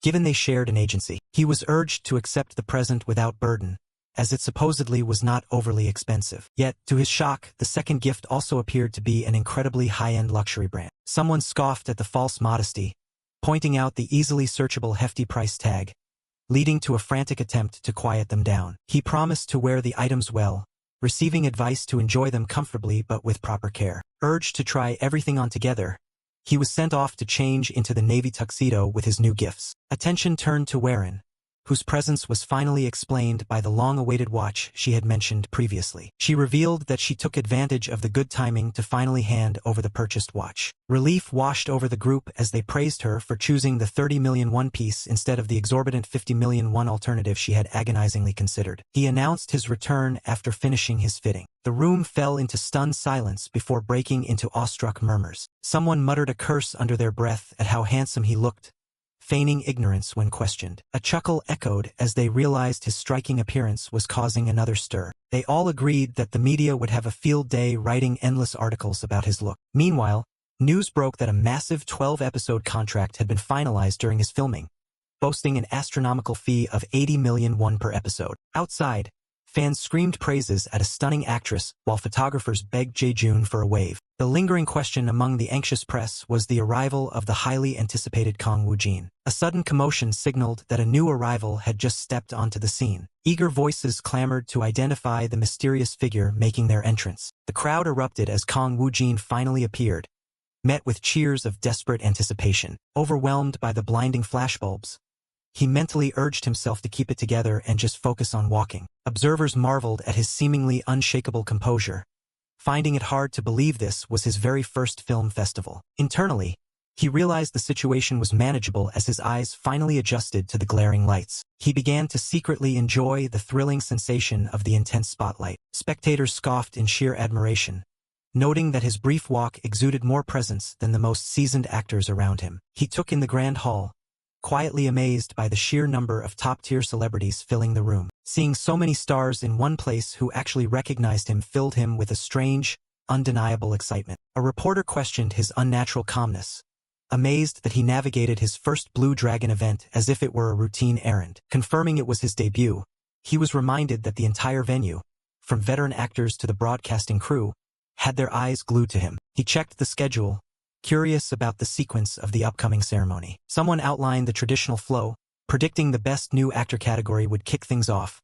given they shared an agency. He was urged to accept the present without burden, as it supposedly was not overly expensive. Yet, to his shock, the second gift also appeared to be an incredibly high-end luxury brand. Someone scoffed at the false modesty, pointing out the easily searchable hefty price tag, leading to a frantic attempt to quiet them down. He promised to wear the items well, receiving advice to enjoy them comfortably but with proper care. Urged to try everything on together, he was sent off to change into the navy tuxedo with his new gifts. Attention turned to Warren, whose presence was finally explained by the long-awaited watch she had mentioned previously. She revealed that she took advantage of the good timing to finally hand over the purchased watch. Relief washed over the group as they praised her for choosing the 30 million won piece instead of the exorbitant 50 million won alternative she had agonizingly considered. He announced his return after finishing his fitting. The room fell into stunned silence before breaking into awestruck murmurs. Someone muttered a curse under their breath at how handsome he looked, feigning ignorance when questioned. A chuckle echoed as they realized his striking appearance was causing another stir. They all agreed that the media would have a field day writing endless articles about his look. Meanwhile, news broke that a massive 12-episode contract had been finalized during his filming, boasting an astronomical fee of 80 million won per episode. Outside, fans screamed praises at a stunning actress while photographers begged Jae-joon for a wave. The lingering question among the anxious press was the arrival of the highly anticipated Kang Woojin. A sudden commotion signaled that a new arrival had just stepped onto the scene. Eager voices clamored to identify the mysterious figure making their entrance. The crowd erupted as Kang Woojin finally appeared, met with cheers of desperate anticipation. Overwhelmed by the blinding flashbulbs, he mentally urged himself to keep it together and just focus on walking. Observers marveled at his seemingly unshakable composure, finding it hard to believe this was his very first film festival. Internally, he realized the situation was manageable as his eyes finally adjusted to the glaring lights. He began to secretly enjoy the thrilling sensation of the intense spotlight. Spectators scoffed in sheer admiration, noting that his brief walk exuded more presence than the most seasoned actors around him. He took in the grand hall, quietly amazed by the sheer number of top-tier celebrities filling the room. Seeing so many stars in one place who actually recognized him filled him with a strange, undeniable excitement. A reporter questioned his unnatural calmness, amazed that he navigated his first Blue Dragon event as if it were a routine errand. Confirming it was his debut, he was reminded that the entire venue, from veteran actors to the broadcasting crew, had their eyes glued to him. He checked the schedule, curious about the sequence of the upcoming ceremony. Someone outlined the traditional flow, predicting the best new actor category would kick things off,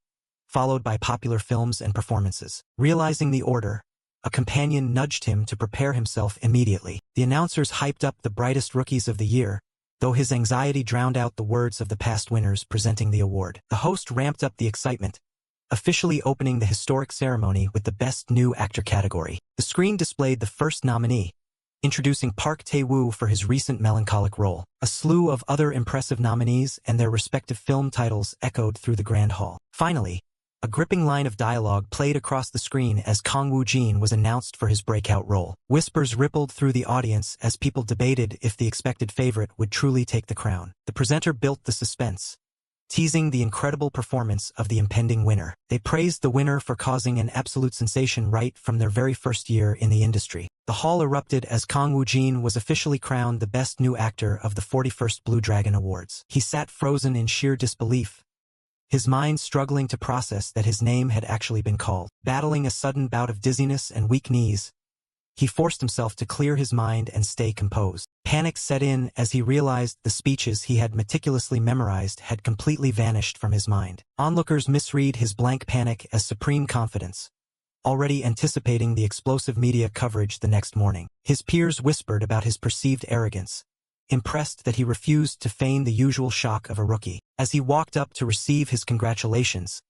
followed by popular films and performances. Realizing the order, a companion nudged him to prepare himself immediately. The announcers hyped up the brightest rookies of the year, though his anxiety drowned out the words of the past winners presenting the award. The host ramped up the excitement, officially opening the historic ceremony with the Best New Actor category. The screen displayed the first nominee, introducing Park Tae-woo for his recent melancholic role. A slew of other impressive nominees and their respective film titles echoed through the grand hall. Finally, a gripping line of dialogue played across the screen as Kang Woojin was announced for his breakout role. Whispers rippled through the audience as people debated if the expected favorite would truly take the crown. The presenter built the suspense, teasing the incredible performance of the impending winner. They praised the winner for causing an absolute sensation right from their very first year in the industry. The hall erupted as Kang Woojin was officially crowned the Best New Actor of the 41st Blue Dragon Awards. He sat frozen in sheer disbelief, his mind struggling to process that his name had actually been called. Battling a sudden bout of dizziness and weak knees, he forced himself to clear his mind and stay composed. Panic set in as he realized the speeches he had meticulously memorized had completely vanished from his mind. Onlookers misread his blank panic as supreme confidence, already anticipating the explosive media coverage the next morning. His peers whispered about his perceived arrogance, impressed that he refused to feign the usual shock of a rookie. As he walked up to receive his congratulations,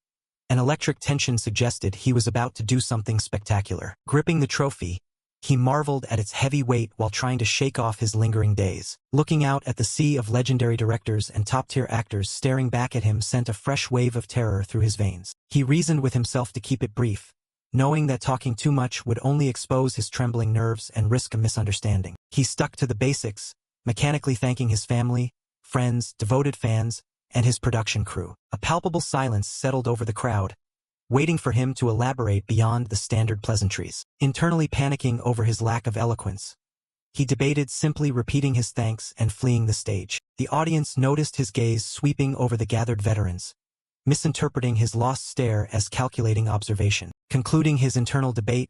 an electric tension suggested he was about to do something spectacular. Gripping the trophy, he marveled at its heavy weight while trying to shake off his lingering daze. Looking out at the sea of legendary directors and top-tier actors staring back at him sent a fresh wave of terror through his veins. He reasoned with himself to keep it brief, knowing that talking too much would only expose his trembling nerves and risk a misunderstanding. He stuck to the basics, mechanically thanking his family, friends, devoted fans, and his production crew. A palpable silence settled over the crowd, waiting for him to elaborate beyond the standard pleasantries. Internally panicking over his lack of eloquence, He debated simply repeating his thanks and fleeing the stage. The audience noticed his gaze sweeping over the gathered veterans, misinterpreting his lost stare as calculating observation. Concluding his internal debate,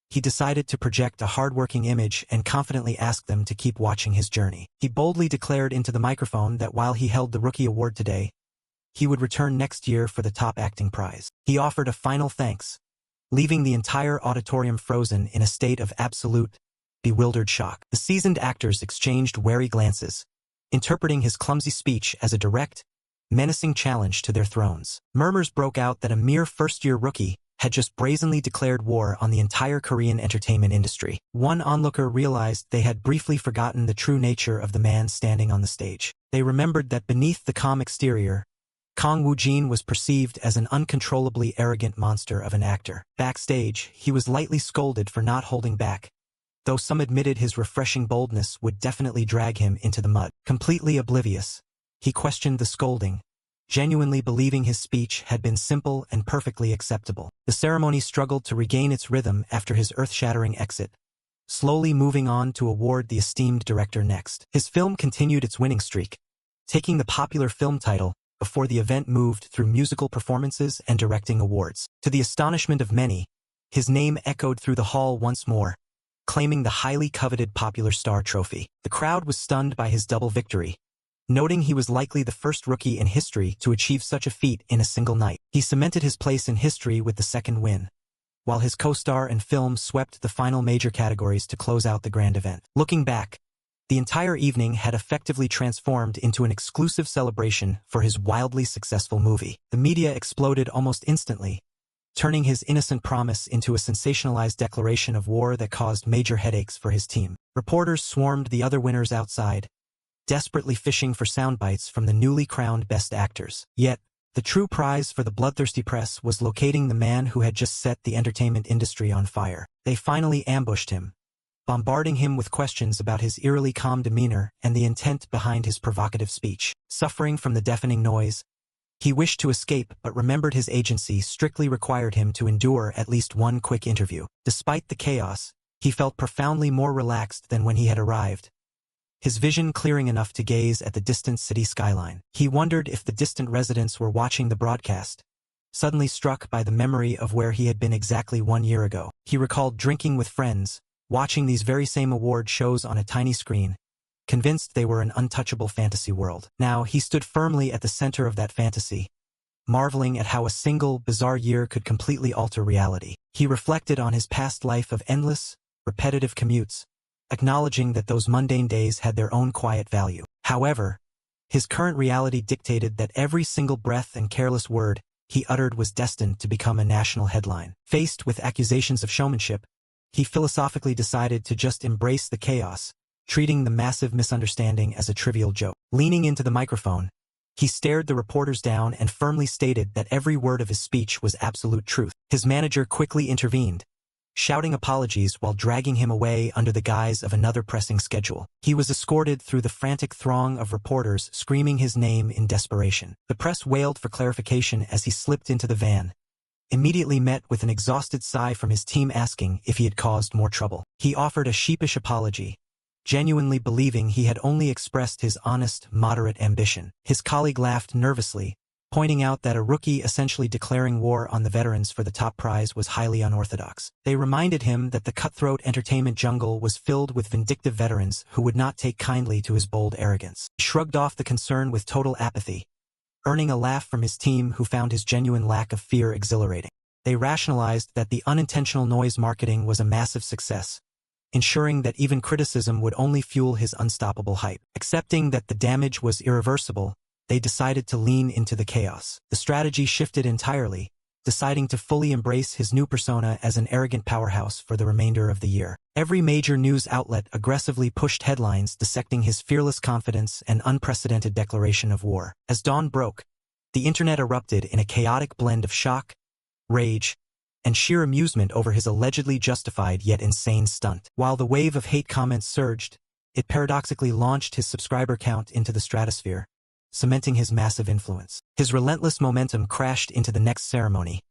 he decided to project a hard-working image and confidently ask them to keep watching his journey. He boldly declared into the microphone that while he held the Rookie Award today, he would return next year for the top acting prize. He offered a final thanks, leaving the entire auditorium frozen in a state of absolute, bewildered shock. The seasoned actors exchanged wary glances, interpreting his clumsy speech as a direct, menacing challenge to their thrones. Murmurs broke out that a mere first-year rookie had just brazenly declared war on the entire Korean entertainment industry. One onlooker realized they had briefly forgotten the true nature of the man standing on the stage. They remembered that beneath the calm exterior, Kang Woojin was perceived as an uncontrollably arrogant monster of an actor. Backstage, he was lightly scolded for not holding back, though some admitted his refreshing boldness would definitely drag him into the mud. Completely oblivious, he questioned the scolding, genuinely believing his speech had been simple and perfectly acceptable. The ceremony struggled to regain its rhythm after his earth-shattering exit, slowly moving on to award the esteemed director next. His film continued its winning streak, taking the popular film title before the event moved through musical performances and directing awards. To the astonishment of many, his name echoed through the hall once more, claiming the highly coveted Popular Star trophy. The crowd was stunned by his double victory, noting he was likely the first rookie in history to achieve such a feat in a single night. He cemented his place in history with the second win, while his co-star and film swept the final major categories to close out the grand event. Looking back, the entire evening had effectively transformed into an exclusive celebration for his wildly successful movie. The media exploded almost instantly, turning his innocent promise into a sensationalized declaration of war that caused major headaches for his team. Reporters swarmed the other winners outside, desperately fishing for soundbites from the newly crowned best actors. Yet, the true prize for the bloodthirsty press was locating the man who had just set the entertainment industry on fire. They finally ambushed him, bombarding him with questions about his eerily calm demeanor and the intent behind his provocative speech. Suffering from the deafening noise, he wished to escape but remembered his agency strictly required him to endure at least one quick interview. Despite the chaos, he felt profoundly more relaxed than when he had arrived, his vision clearing enough to gaze at the distant city skyline. He wondered if the distant residents were watching the broadcast, suddenly struck by the memory of where he had been exactly 1 year ago. He recalled drinking with friends, watching these very same award shows on a tiny screen, convinced they were an untouchable fantasy world. Now he stood firmly at the center of that fantasy, marveling at how a single, bizarre year could completely alter reality. He reflected on his past life of endless, repetitive commutes, acknowledging that those mundane days had their own quiet value. However, his current reality dictated that every single breath and careless word he uttered was destined to become a national headline. Faced with accusations of showmanship, he philosophically decided to just embrace the chaos, treating the massive misunderstanding as a trivial joke. Leaning into the microphone, he stared the reporters down and firmly stated that every word of his speech was absolute truth. His manager quickly intervened, shouting apologies while dragging him away under the guise of another pressing schedule. He was escorted through the frantic throng of reporters screaming his name in desperation. The press wailed for clarification as he slipped into the van, immediately met with an exhausted sigh from his team asking if he had caused more trouble. He offered a sheepish apology, genuinely believing he had only expressed his honest, moderate ambition. His colleague laughed nervously, pointing out that a rookie essentially declaring war on the veterans for the top prize was highly unorthodox. They reminded him that the cutthroat entertainment jungle was filled with vindictive veterans who would not take kindly to his bold arrogance. He shrugged off the concern with total apathy, earning a laugh from his team who found his genuine lack of fear exhilarating. They rationalized that the unintentional noise marketing was a massive success, ensuring that even criticism would only fuel his unstoppable hype. Accepting that the damage was irreversible, they decided to lean into the chaos. The strategy shifted entirely, deciding to fully embrace his new persona as an arrogant powerhouse for the remainder of the year. Every major news outlet aggressively pushed headlines dissecting his fearless confidence and unprecedented declaration of war. As dawn broke, the internet erupted in a chaotic blend of shock, rage, and sheer amusement over his allegedly justified yet insane stunt. While the wave of hate comments surged, it paradoxically launched his subscriber count into the stratosphere, cementing his massive influence. His relentless momentum crashed into the next ceremony,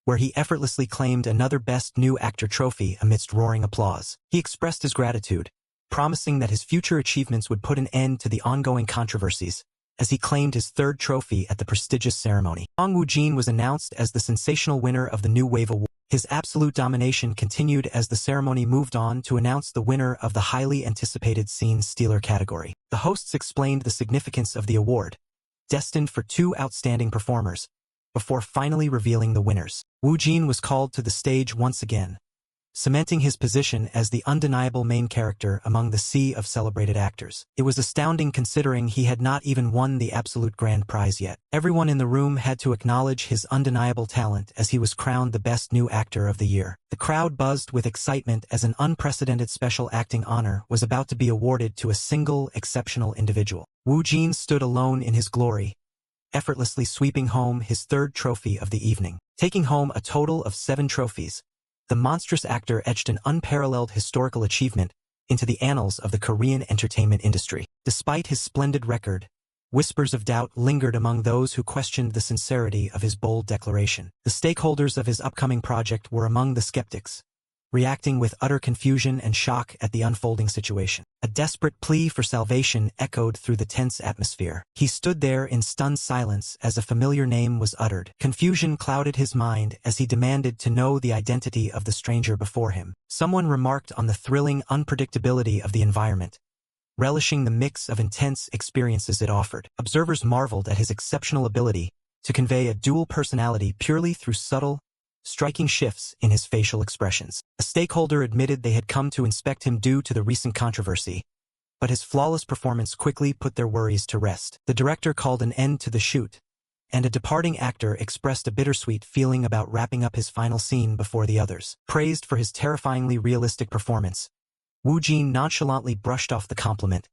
where he effortlessly claimed another Best New Actor trophy amidst roaring applause. He expressed his gratitude, promising that his future achievements would put an end to the ongoing controversies, as he claimed his third trophy at the prestigious ceremony. Kang Woojin was announced as the sensational winner of the New Wave Award. His absolute domination continued as the ceremony moved on to announce the winner of the highly anticipated Scene Stealer category. The hosts explained the significance of the award, destined for 2 outstanding performers, before finally revealing the winners. Woojin was called to the stage once again, cementing his position as the undeniable main character among the sea of celebrated actors. It was astounding considering he had not even won the absolute grand prize yet. Everyone in the room had to acknowledge his undeniable talent as he was crowned the best new actor of the year. The crowd buzzed with excitement as an unprecedented special acting honor was about to be awarded to a single exceptional individual. Woojin stood alone in his glory, effortlessly sweeping home his third trophy of the evening. Taking home a total of 7 trophies, the monstrous actor etched an unparalleled historical achievement into the annals of the Korean entertainment industry. Despite his splendid record, whispers of doubt lingered among those who questioned the sincerity of his bold declaration. The stakeholders of his upcoming project were among the skeptics, reacting with utter confusion and shock at the unfolding situation. A desperate plea for salvation echoed through the tense atmosphere. He stood there in stunned silence as a familiar name was uttered. Confusion clouded his mind as he demanded to know the identity of the stranger before him. Someone remarked on the thrilling unpredictability of the environment, relishing the mix of intense experiences it offered. Observers marveled at his exceptional ability to convey a dual personality purely through subtle, striking shifts in his facial expressions. A stakeholder admitted they had come to inspect him due to the recent controversy, but his flawless performance quickly put their worries to rest. The director called an end to the shoot, and a departing actor expressed a bittersweet feeling about wrapping up his final scene before the others. Praised for his terrifyingly realistic performance, Woojin nonchalantly brushed off the compliment,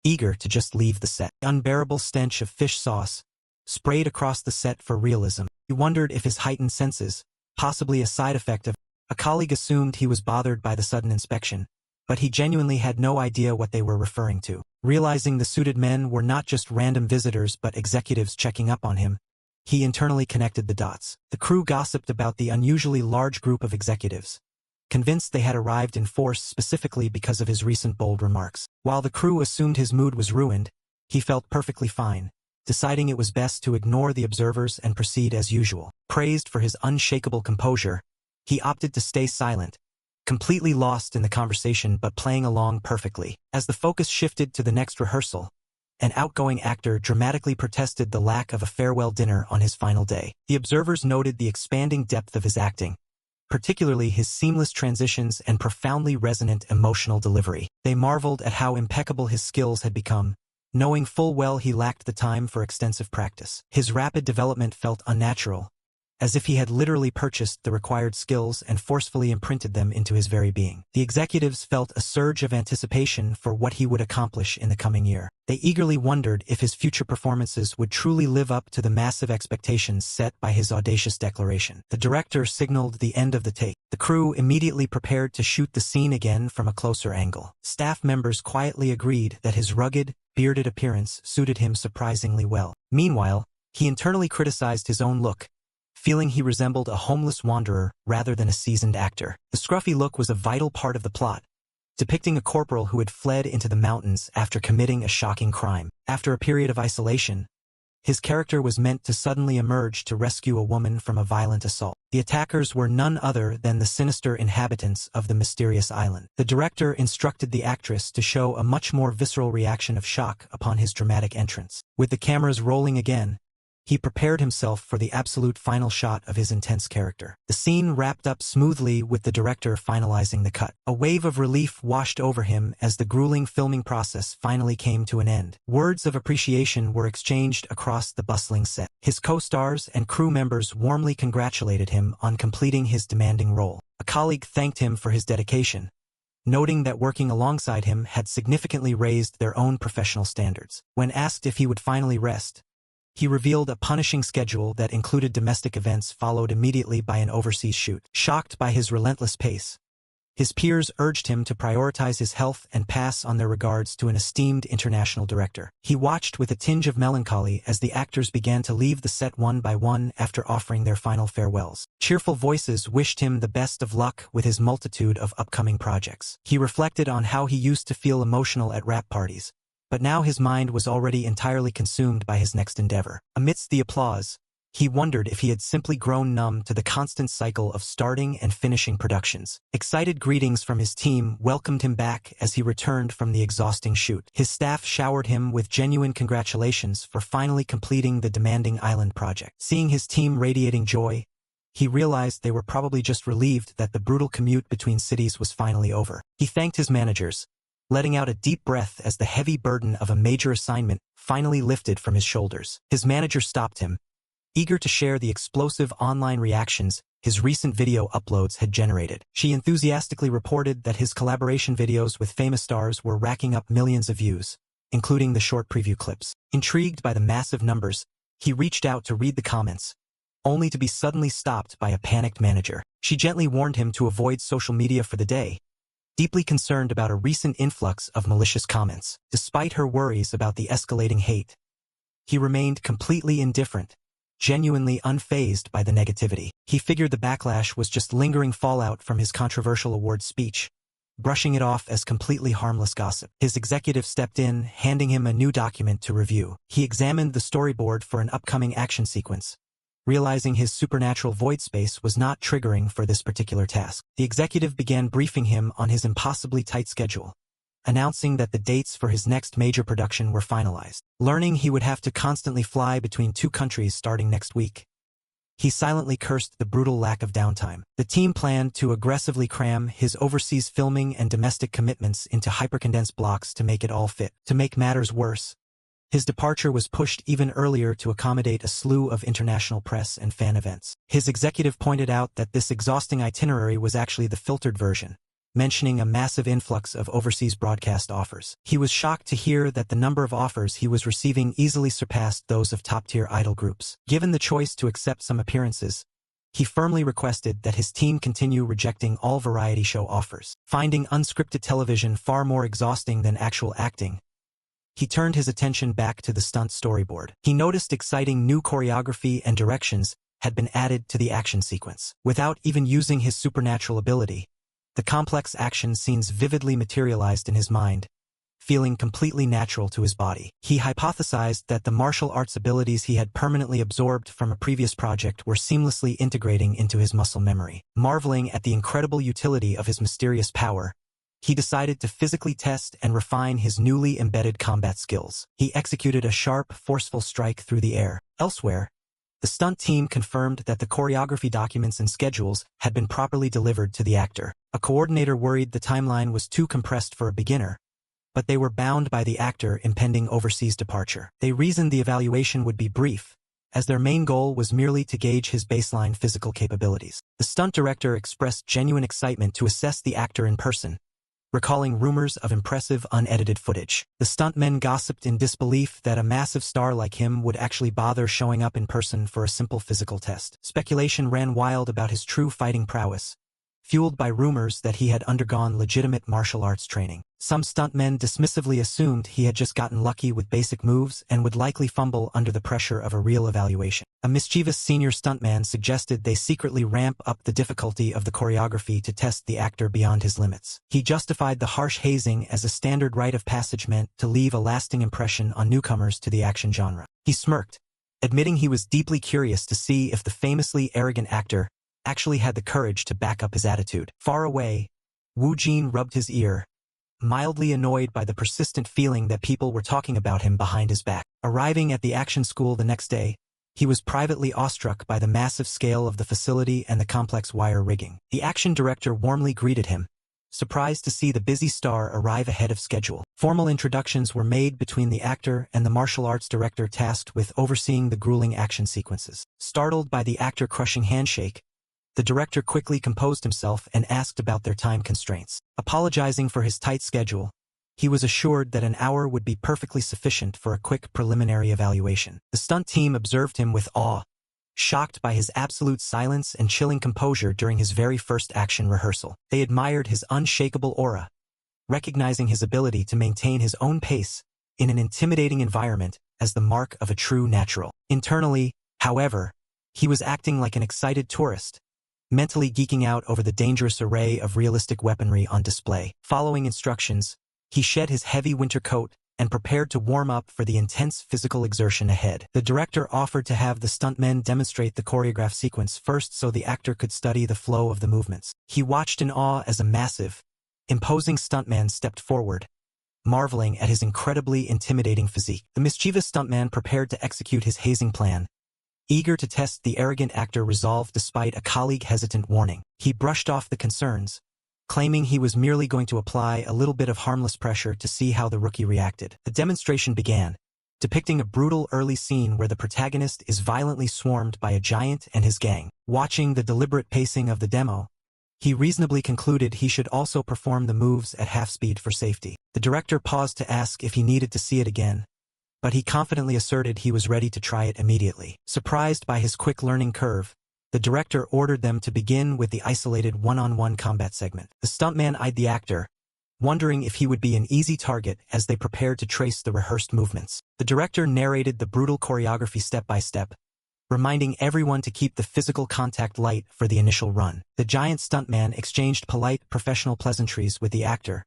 eager to just leave the set. The unbearable stench of fish sauce sprayed across the set for realism. He wondered if his heightened senses, possibly a side effect of a colleague, assumed he was bothered by the sudden inspection, but he genuinely had no idea what they were referring to. Realizing the suited men were not just random visitors but executives checking up on him, he internally connected the dots. The crew gossiped about the unusually large group of executives, convinced they had arrived in force specifically because of his recent bold remarks. While the crew assumed his mood was ruined, he felt perfectly fine, deciding it was best to ignore the observers and proceed as usual. Praised for his unshakable composure, he opted to stay silent, completely lost in the conversation but playing along perfectly. As the focus shifted to the next rehearsal, an outgoing actor dramatically protested the lack of a farewell dinner on his final day. The observers noted the expanding depth of his acting, particularly his seamless transitions and profoundly resonant emotional delivery. They marveled at how impeccable his skills had become, knowing full well he lacked the time for extensive practice. His rapid development felt unnatural, as if he had literally purchased the required skills and forcefully imprinted them into his very being. The executives felt a surge of anticipation for what he would accomplish in the coming year. They eagerly wondered if his future performances would truly live up to the massive expectations set by his audacious declaration. The director signaled the end of the take. The crew immediately prepared to shoot the scene again from a closer angle. Staff members quietly agreed that his rugged, bearded appearance suited him surprisingly well. Meanwhile, he internally criticized his own look, feeling he resembled a homeless wanderer rather than a seasoned actor. The scruffy look was a vital part of the plot, depicting a corporal who had fled into the mountains after committing a shocking crime. After a period of isolation, his character was meant to suddenly emerge to rescue a woman from a violent assault. The attackers were none other than the sinister inhabitants of the mysterious island. The director instructed the actress to show a much more visceral reaction of shock upon his dramatic entrance. With the cameras rolling again, he prepared himself for the absolute final shot of his intense character. The scene wrapped up smoothly with the director finalizing the cut. A wave of relief washed over him as the grueling filming process finally came to an end. Words of appreciation were exchanged across the bustling set. His co-stars and crew members warmly congratulated him on completing his demanding role. A colleague thanked him for his dedication, noting that working alongside him had significantly raised their own professional standards. When asked if he would finally rest, he revealed a punishing schedule that included domestic events followed immediately by an overseas shoot. Shocked by his relentless pace, His peers urged him to prioritize his health and pass on their regards to an esteemed international director. He watched with a tinge of melancholy as the actors began to leave the set one by one after offering their final farewells. Cheerful voices wished him the best of luck with his multitude of upcoming projects. He reflected on how he used to feel emotional at rap parties, but now his mind was already entirely consumed by his next endeavor. Amidst the applause, he wondered if he had simply grown numb to the constant cycle of starting and finishing productions. Excited greetings from his team welcomed him back as he returned from the exhausting shoot. His staff showered him with genuine congratulations for finally completing the demanding island project. Seeing his team radiating joy, he realized they were probably just relieved that the brutal commute between cities was finally over. He thanked his managers, letting out a deep breath as the heavy burden of a major assignment finally lifted from his shoulders. His manager stopped him, eager to share the explosive online reactions his recent video uploads had generated. She enthusiastically reported that his collaboration videos with famous stars were racking up millions of views, including the short preview clips. Intrigued by the massive numbers, he reached out to read the comments, only to be suddenly stopped by a panicked manager. She gently warned him to avoid social media for the day, deeply concerned about a recent influx of malicious comments. Despite her worries about the escalating hate, he remained completely indifferent, genuinely unfazed by the negativity. He figured the backlash was just lingering fallout from his controversial award speech, brushing it off as completely harmless gossip. His executive stepped in, handing him a new document to review. He examined the storyboard for an upcoming action sequence, realizing his supernatural void space was not triggering for this particular task. The executive began briefing him on his impossibly tight schedule, announcing that the dates for his next major production were finalized. Learning he would have to constantly fly between two countries starting next week, he silently cursed the brutal lack of downtime. The team planned to aggressively cram his overseas filming and domestic commitments into hypercondensed blocks to make it all fit. To make matters worse, his departure was pushed even earlier to accommodate a slew of international press and fan events. His executive pointed out that this exhausting itinerary was actually the filtered version, mentioning a massive influx of overseas broadcast offers. He was shocked to hear that the number of offers he was receiving easily surpassed those of top-tier idol groups. Given the choice to accept some appearances, he firmly requested that his team continue rejecting all variety show offers. Finding unscripted television far more exhausting than actual acting, he turned his attention back to the stunt storyboard. He noticed exciting new choreography and directions had been added to the action sequence. Without even using his supernatural ability, the complex action scenes vividly materialized in his mind, feeling completely natural to his body. He hypothesized that the martial arts abilities he had permanently absorbed from a previous project were seamlessly integrating into his muscle memory. Marveling at the incredible utility of his mysterious power, he decided to physically test and refine his newly embedded combat skills. He executed a sharp, forceful strike through the air. Elsewhere, the stunt team confirmed that the choreography documents and schedules had been properly delivered to the actor. A coordinator worried the timeline was too compressed for a beginner, but they were bound by the actor impending overseas departure. They reasoned the evaluation would be brief, as their main goal was merely to gauge his baseline physical capabilities. The stunt director expressed genuine excitement to assess the actor in person, recalling rumors of impressive unedited footage. The stuntmen gossiped in disbelief that a massive star like him would actually bother showing up in person for a simple physical test. Speculation ran wild about his true fighting prowess, fueled by rumors that he had undergone legitimate martial arts training. Some stuntmen dismissively assumed he had just gotten lucky with basic moves and would likely fumble under the pressure of a real evaluation. A mischievous senior stuntman suggested they secretly ramp up the difficulty of the choreography to test the actor beyond his limits. He justified the harsh hazing as a standard rite of passage meant to leave a lasting impression on newcomers to the action genre. He smirked, admitting he was deeply curious to see if the famously arrogant actor actually had the courage to back up his attitude. Far away, Woojin rubbed his ear, mildly annoyed by the persistent feeling that people were talking about him behind his back. Arriving at the action school the next day, he was privately awestruck by the massive scale of the facility and the complex wire rigging. The action director warmly greeted him, surprised to see the busy star arrive ahead of schedule. Formal introductions were made between the actor and the martial arts director tasked with overseeing the grueling action sequences. Startled by the actor-crushing handshake, the director quickly composed himself and asked about their time constraints. Apologizing for his tight schedule, he was assured that an hour would be perfectly sufficient for a quick preliminary evaluation. The stunt team observed him with awe, shocked by his absolute silence and chilling composure during his very first action rehearsal. They admired his unshakable aura, recognizing his ability to maintain his own pace in an intimidating environment as the mark of a true natural. Internally, however, he was acting like an excited tourist, mentally geeking out over the dangerous array of realistic weaponry on display. Following instructions, he shed his heavy winter coat and prepared to warm up for the intense physical exertion ahead. The director offered to have the stuntmen demonstrate the choreographed sequence first so the actor could study the flow of the movements. He watched in awe as a massive, imposing stuntman stepped forward, marveling at his incredibly intimidating physique. The mischievous stuntman prepared to execute his hazing plan, eager to test the arrogant actor resolve despite a colleague hesitant warning. He brushed off the concerns, claiming he was merely going to apply a little bit of harmless pressure to see how the rookie reacted. The demonstration began, depicting a brutal early scene where the protagonist is violently swarmed by a giant and his gang. Watching the deliberate pacing of the demo, he reasonably concluded he should also perform the moves at half speed for safety. The director paused to ask if he needed to see it again, but he confidently asserted he was ready to try it immediately. Surprised by his quick learning curve, the director ordered them to begin with the isolated one-on-one combat segment. The stuntman eyed the actor, wondering if he would be an easy target as they prepared to trace the rehearsed movements. The director narrated the brutal choreography step by step, reminding everyone to keep the physical contact light for the initial run. The giant stuntman exchanged polite, professional pleasantries with the actor,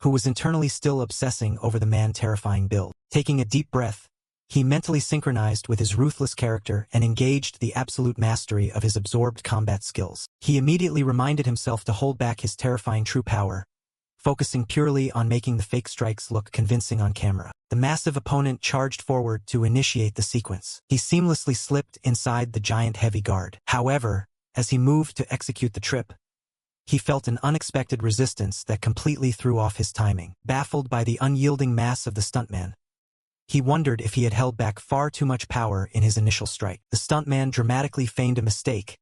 who was internally still obsessing over the man's terrifying build. Taking a deep breath, he mentally synchronized with his ruthless character and engaged the absolute mastery of his absorbed combat skills. He immediately reminded himself to hold back his terrifying true power, focusing purely on making the fake strikes look convincing on camera. The massive opponent charged forward to initiate the sequence. He seamlessly slipped inside the giant heavy guard. However, as he moved to execute the trip, he felt an unexpected resistance that completely threw off his timing. Baffled by the unyielding mass of the stuntman, he wondered if he had held back far too much power in his initial strike. The stuntman dramatically feigned a mistake,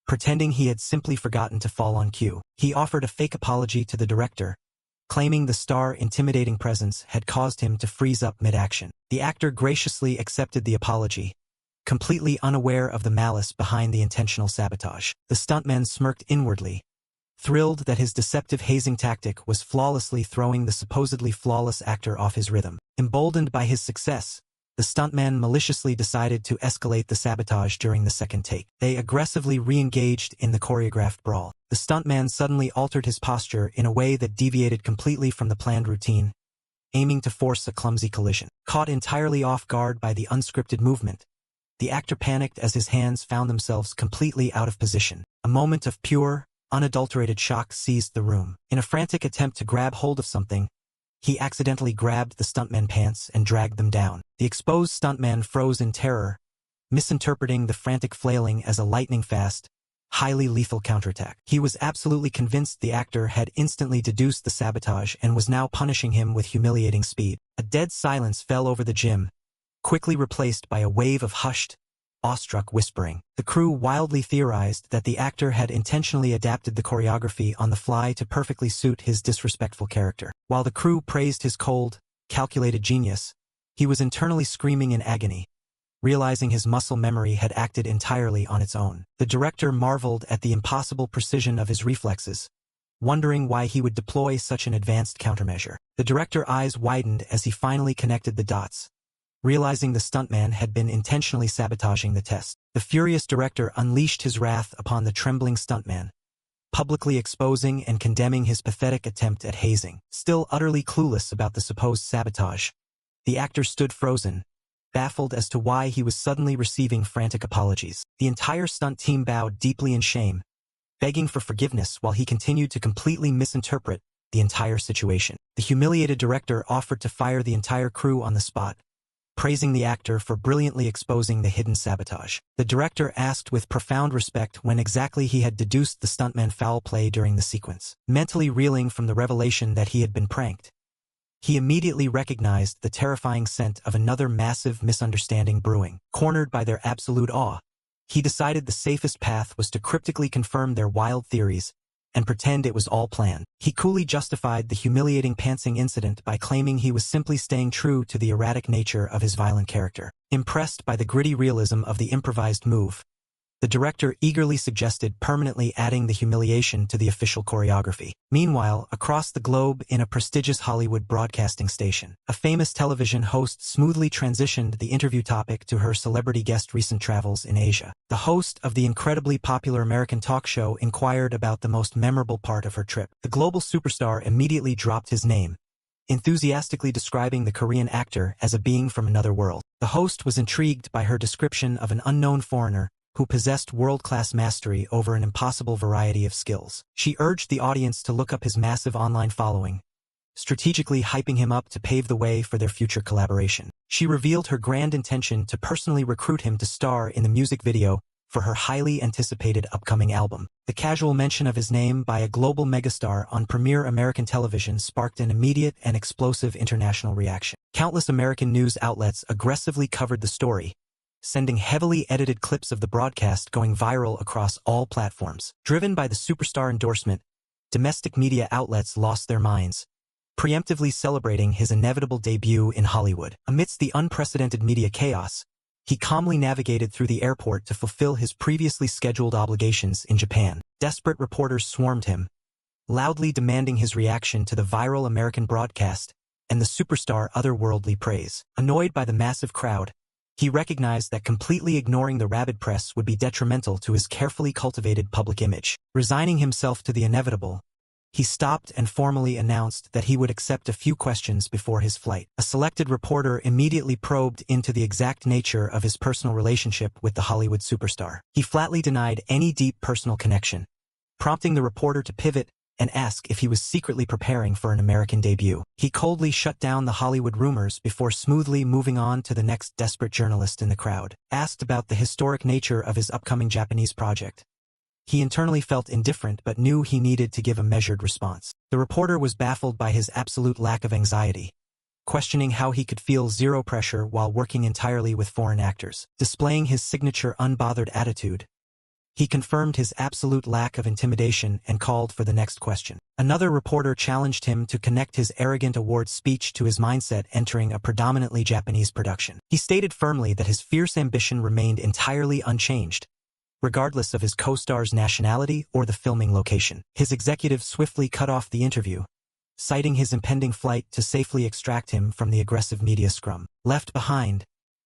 pretending he had simply forgotten to fall on cue. He offered a fake apology to the director, claiming the star's intimidating presence had caused him to freeze up mid-action. The actor graciously accepted the apology, completely unaware of the malice behind the intentional sabotage. The stuntman smirked inwardly, thrilled that his deceptive hazing tactic was flawlessly throwing the supposedly flawless actor off his rhythm. Emboldened by his success, the stuntman maliciously decided to escalate the sabotage during the second take. They aggressively re-engaged in the choreographed brawl. The stuntman suddenly altered his posture in a way that deviated completely from the planned routine, aiming to force a clumsy collision. Caught entirely off guard by the unscripted movement, the actor panicked as his hands found themselves completely out of position. A moment of pure, unadulterated shock seized the room. In a frantic attempt to grab hold of something, he accidentally grabbed the stuntman's pants and dragged them down. The exposed stuntman froze in terror, misinterpreting the frantic flailing as a lightning-fast, highly lethal counterattack. He was absolutely convinced the actor had instantly deduced the sabotage and was now punishing him with humiliating speed. A dead silence fell over the gym, quickly replaced by a wave of hushed, awestruck whispering. The crew wildly theorized that the actor had intentionally adapted the choreography on the fly to perfectly suit his disrespectful character. While the crew praised his cold, calculated genius, he was internally screaming in agony, realizing his muscle memory had acted entirely on its own. The director marveled at the impossible precision of his reflexes, wondering why he would deploy such an advanced countermeasure. The director's eyes widened as he finally connected the dots, realizing the stuntman had been intentionally sabotaging the test. The furious director unleashed his wrath upon the trembling stuntman, publicly exposing and condemning his pathetic attempt at hazing. Still utterly clueless about the supposed sabotage, the actor stood frozen, baffled as to why he was suddenly receiving frantic apologies. The entire stunt team bowed deeply in shame, begging for forgiveness while he continued to completely misinterpret the entire situation. The humiliated director offered to fire the entire crew on the spot, praising the actor for brilliantly exposing the hidden sabotage. The director asked with profound respect when exactly he had deduced the stuntman foul play during the sequence. Mentally reeling from the revelation that he had been pranked, he immediately recognized the terrifying scent of another massive misunderstanding brewing. Cornered by their absolute awe, he decided the safest path was to cryptically confirm their wild theories and pretend it was all planned. He coolly justified the humiliating pantsing incident by claiming he was simply staying true to the erratic nature of his violent character. Impressed by the gritty realism of the improvised move, The director eagerly suggested permanently adding the humiliation to the official choreography. Meanwhile, across the globe in a prestigious Hollywood broadcasting station, a famous television host smoothly transitioned the interview topic to her celebrity guest recent travels in Asia. The host of the incredibly popular American talk show inquired about the most memorable part of her trip. The global superstar immediately dropped his name, enthusiastically describing the Korean actor as a being from another world. The host was intrigued by her description of an unknown foreigner who possessed world-class mastery over an impossible variety of skills. She urged the audience to look up his massive online following, strategically hyping him up to pave the way for their future collaboration. She revealed her grand intention to personally recruit him to star in the music video for her highly anticipated upcoming album. The casual mention of his name by a global megastar on premiere American television sparked an immediate and explosive international reaction. Countless American news outlets aggressively covered the story, sending heavily edited clips of the broadcast going viral across all platforms. Driven by the superstar endorsement, domestic media outlets lost their minds, preemptively celebrating his inevitable debut in Hollywood. Amidst the unprecedented media chaos, he calmly navigated through the airport to fulfill his previously scheduled obligations in Japan. Desperate reporters swarmed him, loudly demanding his reaction to the viral American broadcast and the superstar otherworldly praise. Annoyed by the massive crowd, he recognized that completely ignoring the rabid press would be detrimental to his carefully cultivated public image. Resigning himself to the inevitable, he stopped and formally announced that he would accept a few questions before his flight. A selected reporter immediately probed into the exact nature of his personal relationship with the Hollywood superstar. He flatly denied any deep personal connection, prompting the reporter to pivot and ask if he was secretly preparing for an American debut. He coldly shut down the Hollywood rumors before smoothly moving on to the next desperate journalist in the crowd. Asked about the historic nature of his upcoming Japanese project, he internally felt indifferent but knew he needed to give a measured response. The reporter was baffled by his absolute lack of anxiety, questioning how he could feel zero pressure while working entirely with foreign actors. Displaying his signature unbothered attitude, he confirmed his absolute lack of intimidation and called for the next question. Another reporter challenged him to connect his arrogant award speech to his mindset entering a predominantly Japanese production. He stated firmly that his fierce ambition remained entirely unchanged, regardless of his co-star's nationality or the filming location. His executive swiftly cut off the interview, citing his impending flight to safely extract him from the aggressive media scrum. Left behind,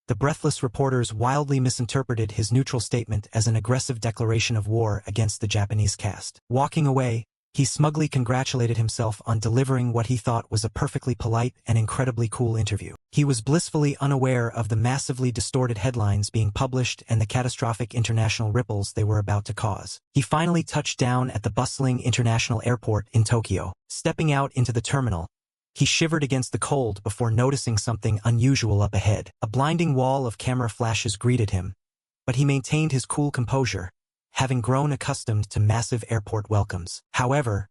the breathless reporters wildly misinterpreted his neutral statement as an aggressive declaration of war against the Japanese cast. Walking away, he smugly congratulated himself on delivering what he thought was a perfectly polite and incredibly cool interview. He was blissfully unaware of the massively distorted headlines being published and the catastrophic international ripples they were about to cause. He finally touched down at the bustling international airport in Tokyo. Stepping out into the terminal, he shivered against the cold before noticing something unusual up ahead. A blinding wall of camera flashes greeted him, but he maintained his cool composure, having grown accustomed to massive airport welcomes. However,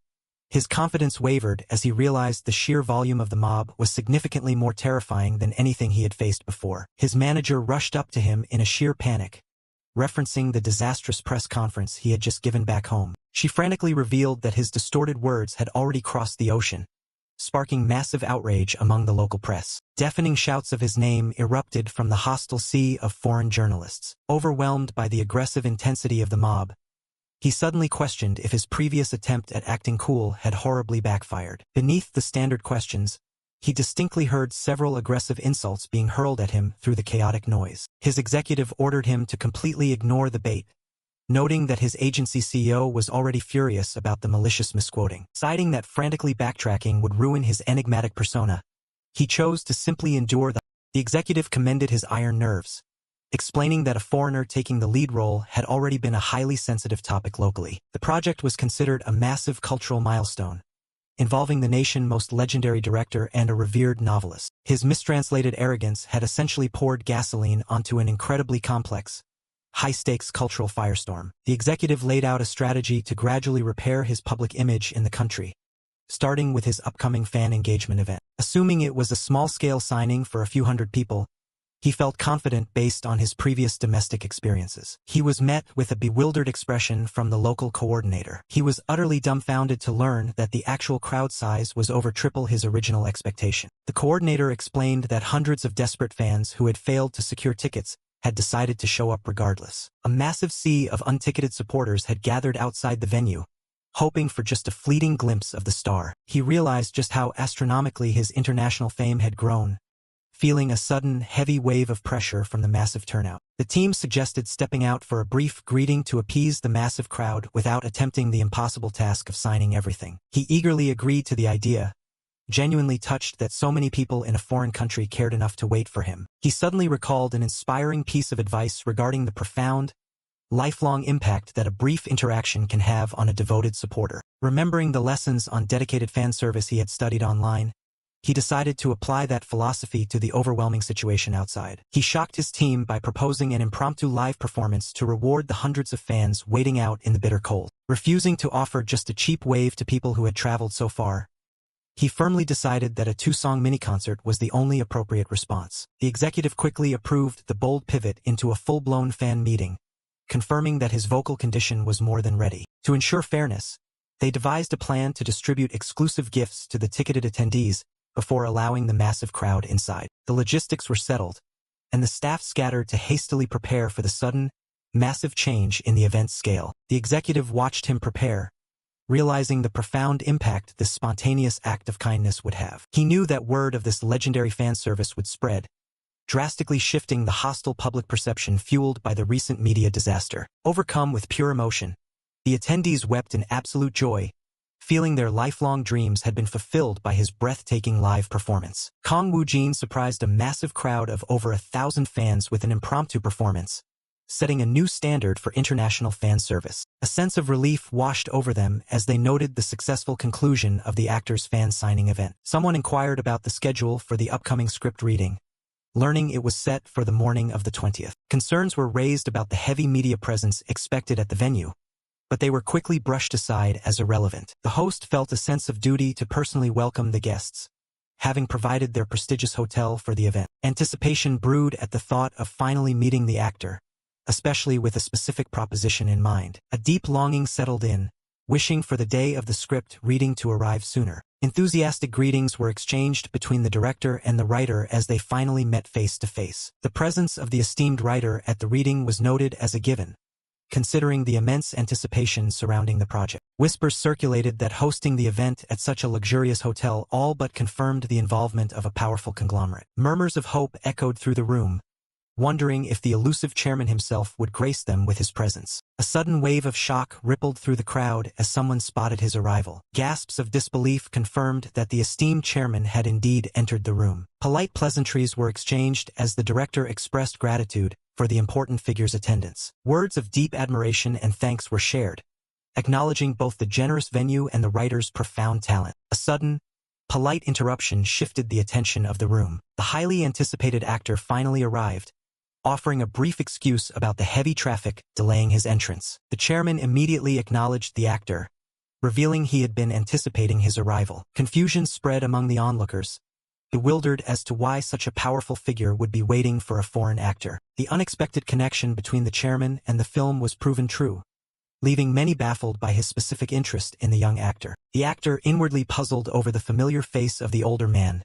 his confidence wavered as he realized the sheer volume of the mob was significantly more terrifying than anything he had faced before. His manager rushed up to him in a sheer panic, referencing the disastrous press conference he had just given back home. She frantically revealed that his distorted words had already crossed the ocean, sparking massive outrage among the local press. Deafening shouts of his name erupted from the hostile sea of foreign journalists. Overwhelmed by the aggressive intensity of the mob, he suddenly questioned if his previous attempt at acting cool had horribly backfired. Beneath the standard questions, he distinctly heard several aggressive insults being hurled at him through the chaotic noise. His executive ordered him to completely ignore the bait, noting that his agency CEO was already furious about the malicious misquoting. Citing that frantically backtracking would ruin his enigmatic persona, he chose to simply endure the executive commended his iron nerves, explaining that a foreigner taking the lead role had already been a highly sensitive topic locally. The project was considered a massive cultural milestone, involving the nation's most legendary director and a revered novelist. His mistranslated arrogance had essentially poured gasoline onto an incredibly complex, high-stakes cultural firestorm. The executive laid out a strategy to gradually repair his public image in the country, starting with his upcoming fan engagement event. Assuming it was a small-scale signing for a few hundred people, he felt confident based on his previous domestic experiences. He was met with a bewildered expression from the local coordinator. He was utterly dumbfounded to learn that the actual crowd size was over triple his original expectation. The coordinator explained that hundreds of desperate fans who had failed to secure tickets had decided to show up regardless. A massive sea of unticketed supporters had gathered outside the venue, hoping for just a fleeting glimpse of the star. He realized just how astronomically his international fame had grown, feeling a sudden, heavy wave of pressure from the massive turnout. The team suggested stepping out for a brief greeting to appease the massive crowd without attempting the impossible task of signing everything. He eagerly agreed to the idea, genuinely touched that so many people in a foreign country cared enough to wait for him. He suddenly recalled an inspiring piece of advice regarding the profound, lifelong impact that a brief interaction can have on a devoted supporter. Remembering the lessons on dedicated fan service he had studied online, he decided to apply that philosophy to the overwhelming situation outside. He shocked his team by proposing an impromptu live performance to reward the hundreds of fans waiting out in the bitter cold. Refusing to offer just a cheap wave to people who had traveled so far, he firmly decided that a two-song mini-concert was the only appropriate response. The executive quickly approved the bold pivot into a full-blown fan meeting, confirming that his vocal condition was more than ready. To ensure fairness, they devised a plan to distribute exclusive gifts to the ticketed attendees before allowing the massive crowd inside. The logistics were settled, and the staff scattered to hastily prepare for the sudden, massive change in the event's scale. The executive watched him prepare, realizing the profound impact this spontaneous act of kindness would have. He knew that word of this legendary fan service would spread, drastically shifting the hostile public perception fueled by the recent media disaster. Overcome with pure emotion, the attendees wept in absolute joy, feeling their lifelong dreams had been fulfilled by his breathtaking live performance. Kang Woojin surprised a massive crowd of over 1,000 fans with an impromptu performance, setting a new standard for international fan service. A sense of relief washed over them as they noted the successful conclusion of the actor's fan signing event. Someone inquired about the schedule for the upcoming script reading, learning it was set for the morning of the 20th. Concerns were raised about the heavy media presence expected at the venue, but they were quickly brushed aside as irrelevant. The host felt a sense of duty to personally welcome the guests, having provided their prestigious hotel for the event. Anticipation brewed at the thought of finally meeting the actor, especially with a specific proposition in mind. A deep longing settled in, wishing for the day of the script reading to arrive sooner. Enthusiastic greetings were exchanged between the director and the writer as they finally met face to face. The presence of the esteemed writer at the reading was noted as a given, considering the immense anticipation surrounding the project. Whispers circulated that hosting the event at such a luxurious hotel all but confirmed the involvement of a powerful conglomerate. Murmurs of hope echoed through the room, wondering if the elusive chairman himself would grace them with his presence. A sudden wave of shock rippled through the crowd as someone spotted his arrival. Gasps of disbelief confirmed that the esteemed chairman had indeed entered the room. Polite pleasantries were exchanged as the director expressed gratitude for the important figure's attendance. Words of deep admiration and thanks were shared, acknowledging both the generous venue and the writer's profound talent. A sudden, polite interruption shifted the attention of the room. The highly anticipated actor finally arrived, offering a brief excuse about the heavy traffic delaying his entrance. The chairman immediately acknowledged the actor, revealing he had been anticipating his arrival. Confusion spread among the onlookers, bewildered as to why such a powerful figure would be waiting for a foreign actor. The unexpected connection between the chairman and the film was proven true, leaving many baffled by his specific interest in the young actor. The actor inwardly puzzled over the familiar face of the older man,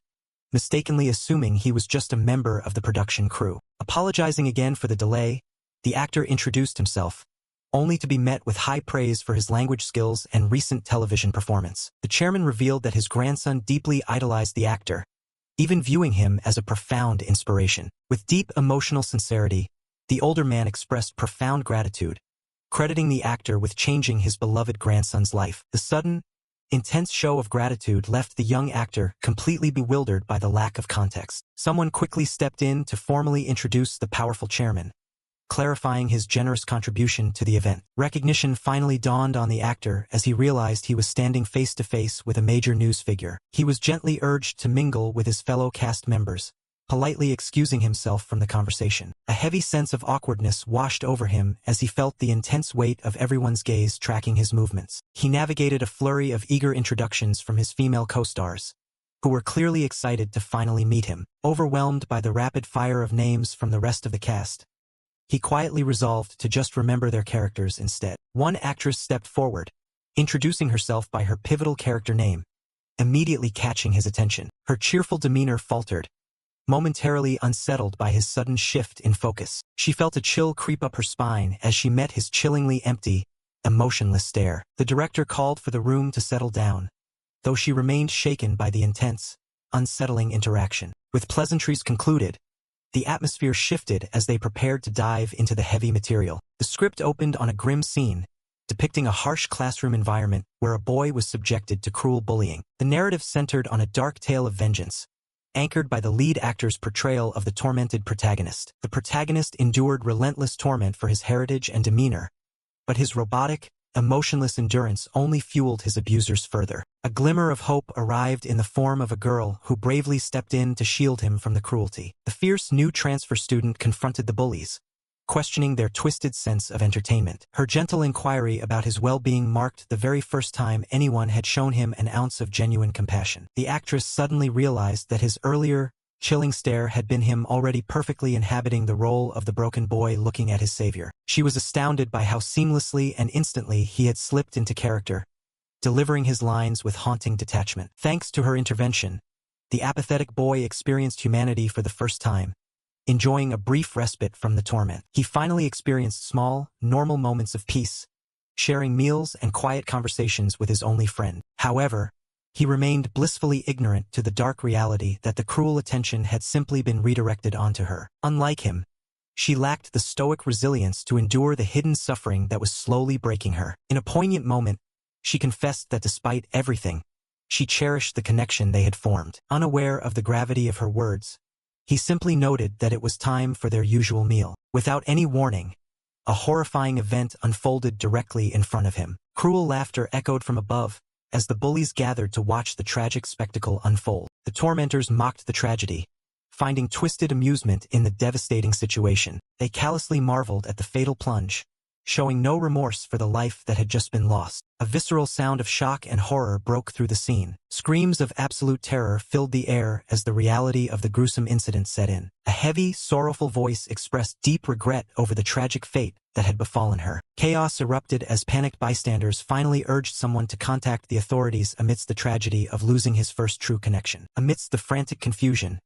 mistakenly assuming he was just a member of the production crew. Apologizing again for the delay, the actor introduced himself, only to be met with high praise for his language skills and recent television performance. The chairman revealed that his grandson deeply idolized the actor, even viewing him as a profound inspiration. With deep emotional sincerity, the older man expressed profound gratitude, crediting the actor with changing his beloved grandson's life. The sudden, intense show of gratitude left the young actor completely bewildered by the lack of context. Someone quickly stepped in to formally introduce the powerful chairman, clarifying his generous contribution to the event. Recognition finally dawned on the actor as he realized he was standing face to face with a major news figure. He was gently urged to mingle with his fellow cast members, politely excusing himself from the conversation. A heavy sense of awkwardness washed over him as he felt the intense weight of everyone's gaze tracking his movements. He navigated a flurry of eager introductions from his female co-stars, who were clearly excited to finally meet him. Overwhelmed by the rapid fire of names from the rest of the cast, he quietly resolved to just remember their characters instead. One actress stepped forward, introducing herself by her pivotal character name, immediately catching his attention. Her cheerful demeanor faltered, momentarily unsettled by his sudden shift in focus. She felt a chill creep up her spine as she met his chillingly empty, emotionless stare. The director called for the room to settle down, though she remained shaken by the intense, unsettling interaction. With pleasantries concluded, the atmosphere shifted as they prepared to dive into the heavy material. The script opened on a grim scene, depicting a harsh classroom environment where a boy was subjected to cruel bullying. The narrative centered on a dark tale of vengeance, anchored by the lead actor's portrayal of the tormented protagonist. The protagonist endured relentless torment for his heritage and demeanor, but his robotic, emotionless endurance only fueled his abusers further. A glimmer of hope arrived in the form of a girl who bravely stepped in to shield him from the cruelty. The fierce new transfer student confronted the bullies, questioning their twisted sense of entertainment. Her gentle inquiry about his well-being marked the very first time anyone had shown him an ounce of genuine compassion. The actress suddenly realized that his earlier, chilling stare had been him already perfectly inhabiting the role of the broken boy looking at his savior. She was astounded by how seamlessly and instantly he had slipped into character, delivering his lines with haunting detachment. Thanks to her intervention, the apathetic boy experienced humanity for the first time, enjoying a brief respite from the torment. He finally experienced small, normal moments of peace, sharing meals and quiet conversations with his only friend. However, he remained blissfully ignorant to the dark reality that the cruel attention had simply been redirected onto her. Unlike him, she lacked the stoic resilience to endure the hidden suffering that was slowly breaking her. In a poignant moment, she confessed that despite everything, she cherished the connection they had formed. Unaware of the gravity of her words, he simply noted that it was time for their usual meal. Without any warning, a horrifying event unfolded directly in front of him. Cruel laughter echoed from above as the bullies gathered to watch the tragic spectacle unfold. The tormentors mocked the tragedy, finding twisted amusement in the devastating situation. They callously marveled at the fatal plunge, showing no remorse for the life that had just been lost. A visceral sound of shock and horror broke through the scene. Screams of absolute terror filled the air as the reality of the gruesome incident set in. A heavy, sorrowful voice expressed deep regret over the tragic fate that had befallen her. Chaos erupted as panicked bystanders finally urged someone to contact the authorities amidst the tragedy of losing his first true connection. Amidst the frantic confusion,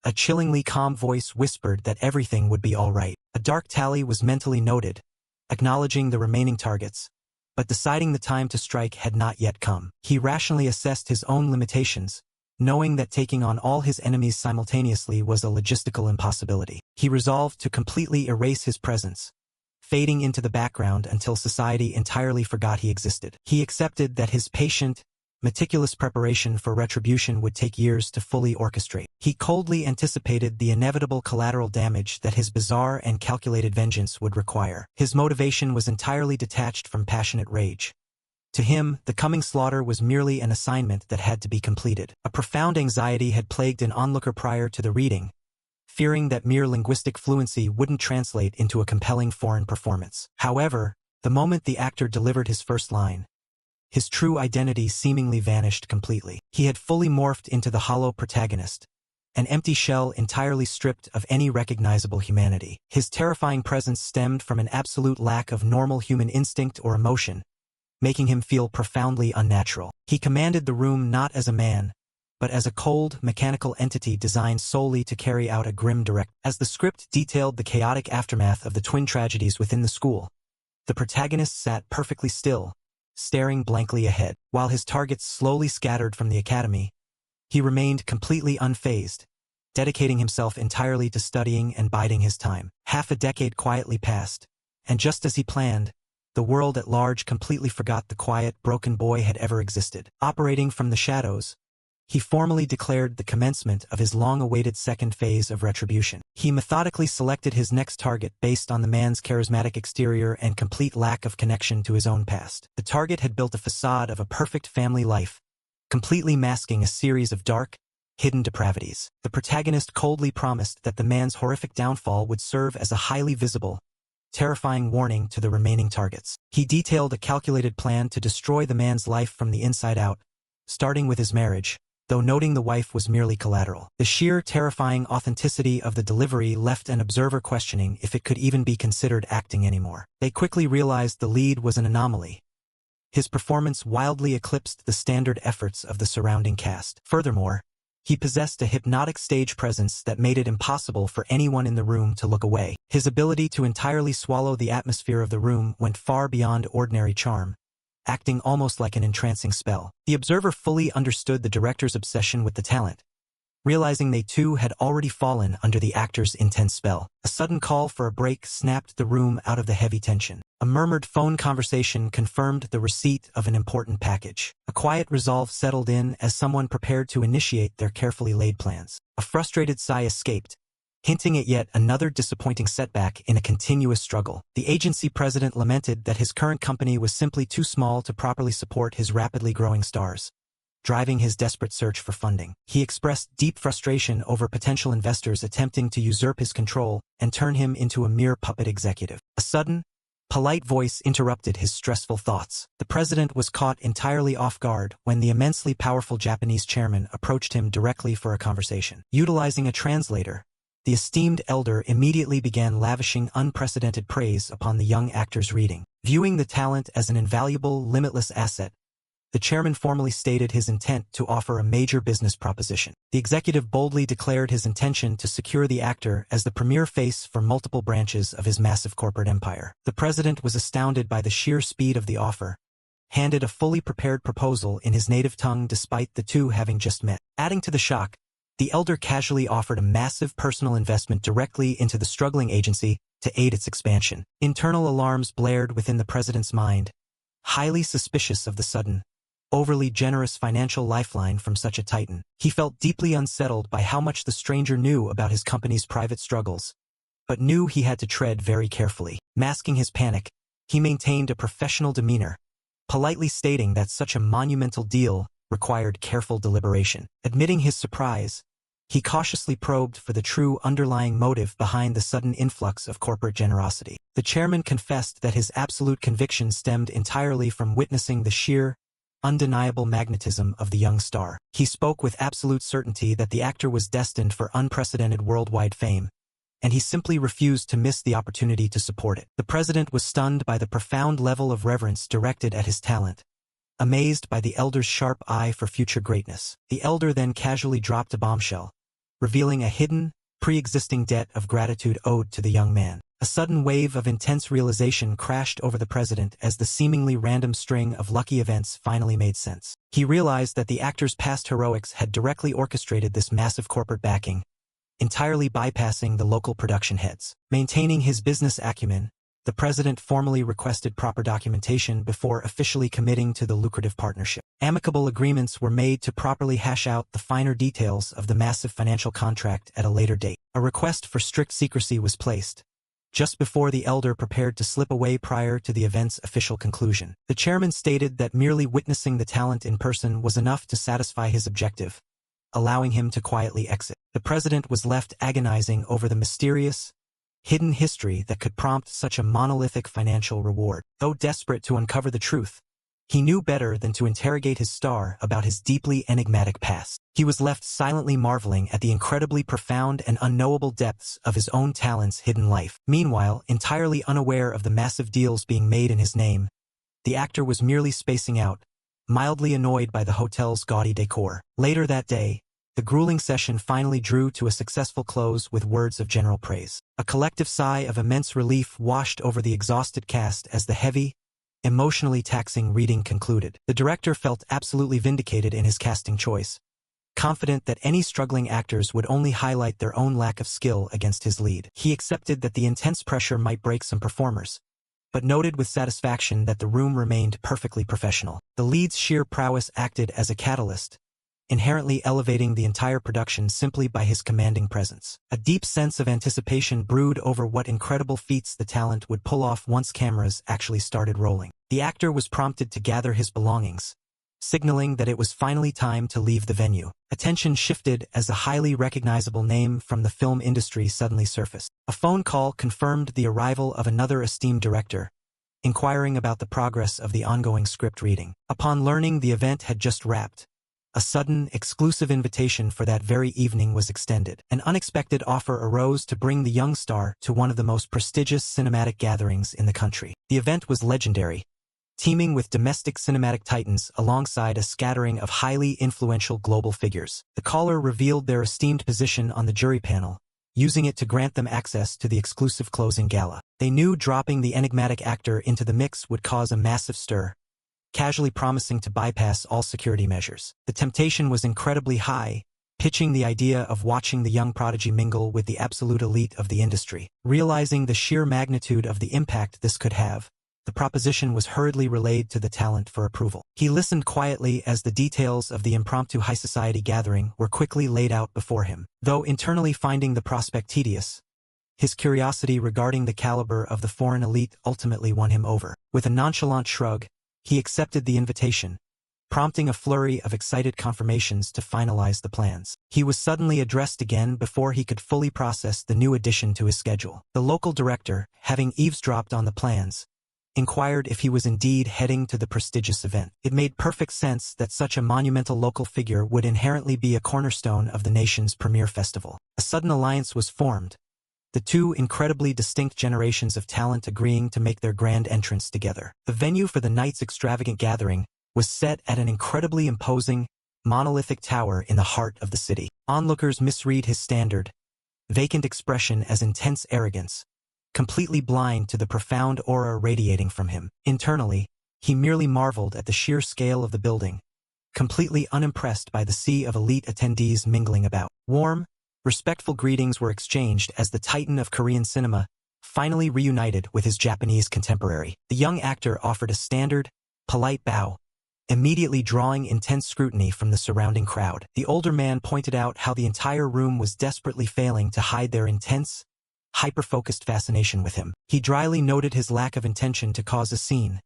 a chillingly calm voice whispered that everything would be all right. A dark tally was mentally noted, acknowledging the remaining targets, but deciding the time to strike had not yet come. He rationally assessed his own limitations, knowing that taking on all his enemies simultaneously was a logistical impossibility. He resolved to completely erase his presence, fading into the background until society entirely forgot he existed. He accepted that his patient, meticulous preparation for retribution would take years to fully orchestrate. He coldly anticipated the inevitable collateral damage that his bizarre and calculated vengeance would require. His motivation was entirely detached from passionate rage. To him, the coming slaughter was merely an assignment that had to be completed. A profound anxiety had plagued an onlooker prior to the reading, fearing that mere linguistic fluency wouldn't translate into a compelling foreign performance. However, the moment the actor delivered his first line, his true identity seemingly vanished completely. He had fully morphed into the hollow protagonist, an empty shell entirely stripped of any recognizable humanity. His terrifying presence stemmed from an absolute lack of normal human instinct or emotion, making him feel profoundly unnatural. He commanded the room not as a man, but as a cold, mechanical entity designed solely to carry out a grim direct. As the script detailed the chaotic aftermath of the twin tragedies within the school, the protagonist sat perfectly still, staring blankly ahead. While his targets slowly scattered from the academy, he remained completely unfazed, dedicating himself entirely to studying and biding his time. Half a decade quietly passed, and just as he planned, the world at large completely forgot the quiet, broken boy had ever existed. Operating from the shadows, he formally declared the commencement of his long-awaited second phase of retribution. He methodically selected his next target based on the man's charismatic exterior and complete lack of connection to his own past. The target had built a facade of a perfect family life, completely masking a series of dark, hidden depravities. The protagonist coldly promised that the man's horrific downfall would serve as a highly visible, terrifying warning to the remaining targets. He detailed a calculated plan to destroy the man's life from the inside out, starting with his marriage, though noting the wife was merely collateral. The sheer terrifying authenticity of the delivery left an observer questioning if it could even be considered acting anymore. They quickly realized the lead was an anomaly. His performance wildly eclipsed the standard efforts of the surrounding cast. Furthermore, He possessed a hypnotic stage presence that made it impossible for anyone in the room to look away. His ability to entirely swallow the atmosphere of the room went far beyond ordinary charm, acting almost like an entrancing spell. The observer fully understood the director's obsession with the talent, realizing they too had already fallen under the actor's intense spell. A sudden call for a break snapped the room out of the heavy tension. A murmured phone conversation confirmed the receipt of an important package. A quiet resolve settled in as someone prepared to initiate their carefully laid plans. A frustrated sigh escaped, hinting at yet another disappointing setback in a continuous struggle. The agency president lamented that his current company was simply too small to properly support his rapidly growing stars, driving his desperate search for funding. He expressed deep frustration over potential investors attempting to usurp his control and turn him into a mere puppet executive. A sudden, polite voice interrupted his stressful thoughts. The president was caught entirely off guard when the immensely powerful Japanese chairman approached him directly for a conversation. Utilizing a translator, the esteemed elder immediately began lavishing unprecedented praise upon the young actor's reading. Viewing the talent as an invaluable, limitless asset, the chairman formally stated his intent to offer a major business proposition. The executive boldly declared his intention to secure the actor as the premier face for multiple branches of his massive corporate empire. The president was astounded by the sheer speed of the offer, handed a fully prepared proposal in his native tongue despite the two having just met. Adding to the shock, the elder casually offered a massive personal investment directly into the struggling agency to aid its expansion. Internal alarms blared within the president's mind, highly suspicious of the sudden, overly generous financial lifeline from such a titan. He felt deeply unsettled by how much the stranger knew about his company's private struggles, but knew he had to tread very carefully. Masking his panic, he maintained a professional demeanor, politely stating that such a monumental deal required careful deliberation. Admitting his surprise, he cautiously probed for the true underlying motive behind the sudden influx of corporate generosity. The chairman confessed that his absolute conviction stemmed entirely from witnessing the sheer, undeniable magnetism of the young star. He spoke with absolute certainty that the actor was destined for unprecedented worldwide fame, and he simply refused to miss the opportunity to support it. The president was stunned by the profound level of reverence directed at his talent, amazed by the elder's sharp eye for future greatness. The elder then casually dropped a bombshell, revealing a hidden, pre-existing debt of gratitude owed to the young man. A sudden wave of intense realization crashed over the president as the seemingly random string of lucky events finally made sense. He realized that the actor's past heroics had directly orchestrated this massive corporate backing, entirely bypassing the local production heads. Maintaining his business acumen, the president formally requested proper documentation before officially committing to the lucrative partnership. Amicable agreements were made to properly hash out the finer details of the massive financial contract at a later date. A request for strict secrecy was placed, just before the elder prepared to slip away prior to the event's official conclusion. The chairman stated that merely witnessing the talent in person was enough to satisfy his objective, allowing him to quietly exit. The president was left agonizing over the mysterious, hidden history that could prompt such a monolithic financial reward. Though desperate to uncover the truth, he knew better than to interrogate his star about his deeply enigmatic past. He was left silently marveling at the incredibly profound and unknowable depths of his own talent's hidden life. Meanwhile, entirely unaware of the massive deals being made in his name, the actor was merely spacing out, mildly annoyed by the hotel's gaudy decor. Later that day, the grueling session finally drew to a successful close with words of general praise. A collective sigh of immense relief washed over the exhausted cast as the heavy, emotionally taxing reading concluded. The director felt absolutely vindicated in his casting choice, confident that any struggling actors would only highlight their own lack of skill against his lead. He accepted that the intense pressure might break some performers, but noted with satisfaction that the room remained perfectly professional. The lead's sheer prowess acted as a catalyst, inherently elevating the entire production simply by his commanding presence. A deep sense of anticipation brewed over what incredible feats the talent would pull off once cameras actually started rolling. The actor was prompted to gather his belongings, signaling that it was finally time to leave the venue. Attention shifted as a highly recognizable name from the film industry suddenly surfaced. A phone call confirmed the arrival of another esteemed director, inquiring about the progress of the ongoing script reading. Upon learning the event had just wrapped, a sudden, exclusive invitation for that very evening was extended. An unexpected offer arose to bring the young star to one of the most prestigious cinematic gatherings in the country. The event was legendary, teeming with domestic cinematic titans alongside a scattering of highly influential global figures. The caller revealed their esteemed position on the jury panel, using it to grant them access to the exclusive closing gala. They knew dropping the enigmatic actor into the mix would cause a massive stir, casually promising to bypass all security measures. The temptation was incredibly high, pitching the idea of watching the young prodigy mingle with the absolute elite of the industry. Realizing the sheer magnitude of the impact this could have, the proposition was hurriedly relayed to the talent for approval. He listened quietly as the details of the impromptu high society gathering were quickly laid out before him. Though internally finding the prospect tedious, his curiosity regarding the caliber of the foreign elite ultimately won him over. With a nonchalant shrug, he accepted the invitation, prompting a flurry of excited confirmations to finalize the plans. He was suddenly addressed again before he could fully process the new addition to his schedule. The local director, having eavesdropped on the plans, inquired if he was indeed heading to the prestigious event. It made perfect sense that such a monumental local figure would inherently be a cornerstone of the nation's premier festival. A sudden alliance was formed, the two incredibly distinct generations of talent agreeing to make their grand entrance together. The venue for the night's extravagant gathering was set at an incredibly imposing, monolithic tower in the heart of the city. Onlookers misread his standard, vacant expression as intense arrogance, completely blind to the profound aura radiating from him. Internally, he merely marveled at the sheer scale of the building, completely unimpressed by the sea of elite attendees mingling about. Warm, respectful greetings were exchanged as the titan of Korean cinema finally reunited with his Japanese contemporary. The young actor offered a standard, polite bow, immediately drawing intense scrutiny from the surrounding crowd. The older man pointed out how the entire room was desperately failing to hide their intense, hyper-focused fascination with him. He dryly noted his lack of intention to cause a scene,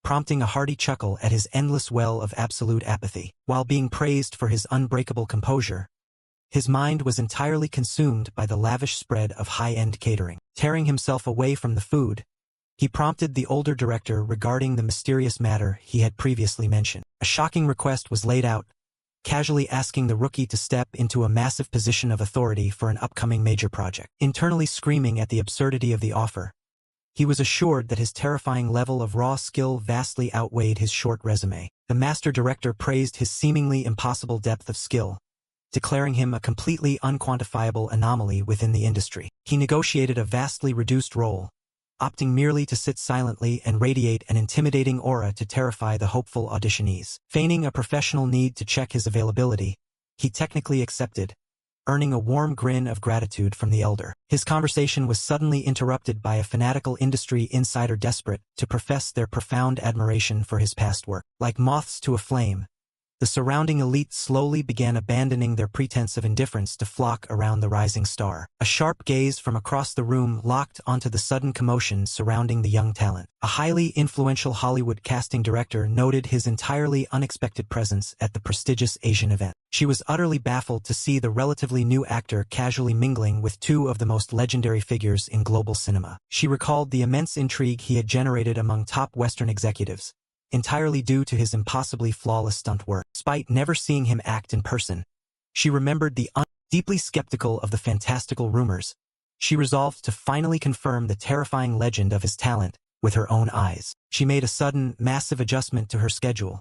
prompting a hearty chuckle at his endless well of absolute apathy. While being praised for his unbreakable composure, his mind was entirely consumed by the lavish spread of high-end catering. Tearing himself away from the food, he prompted the older director regarding the mysterious matter he had previously mentioned. A shocking request was laid out, casually asking the rookie to step into a massive position of authority for an upcoming major project. Internally screaming at the absurdity of the offer, he was assured that his terrifying level of raw skill vastly outweighed his short resume. The master director praised his seemingly impossible depth of skill, declaring him a completely unquantifiable anomaly within the industry. He negotiated a vastly reduced role, opting merely to sit silently and radiate an intimidating aura to terrify the hopeful auditionees. Feigning a professional need to check his availability, he technically accepted, earning a warm grin of gratitude from the elder. His conversation was suddenly interrupted by a fanatical industry insider desperate to profess their profound admiration for his past work. Like moths to a flame, the surrounding elite slowly began abandoning their pretense of indifference to flock around the rising star. A sharp gaze from across the room locked onto the sudden commotion surrounding the young talent. A highly influential Hollywood casting director noted his entirely unexpected presence at the prestigious Asian event. She was utterly baffled to see the relatively new actor casually mingling with two of the most legendary figures in global cinema. She recalled the immense intrigue he had generated among top Western executives, entirely due to his impossibly flawless stunt work. Despite never seeing him act in person, she remembered deeply skeptical of the fantastical rumors. She resolved to finally confirm the terrifying legend of his talent with her own eyes. She made a sudden, massive adjustment to her schedule,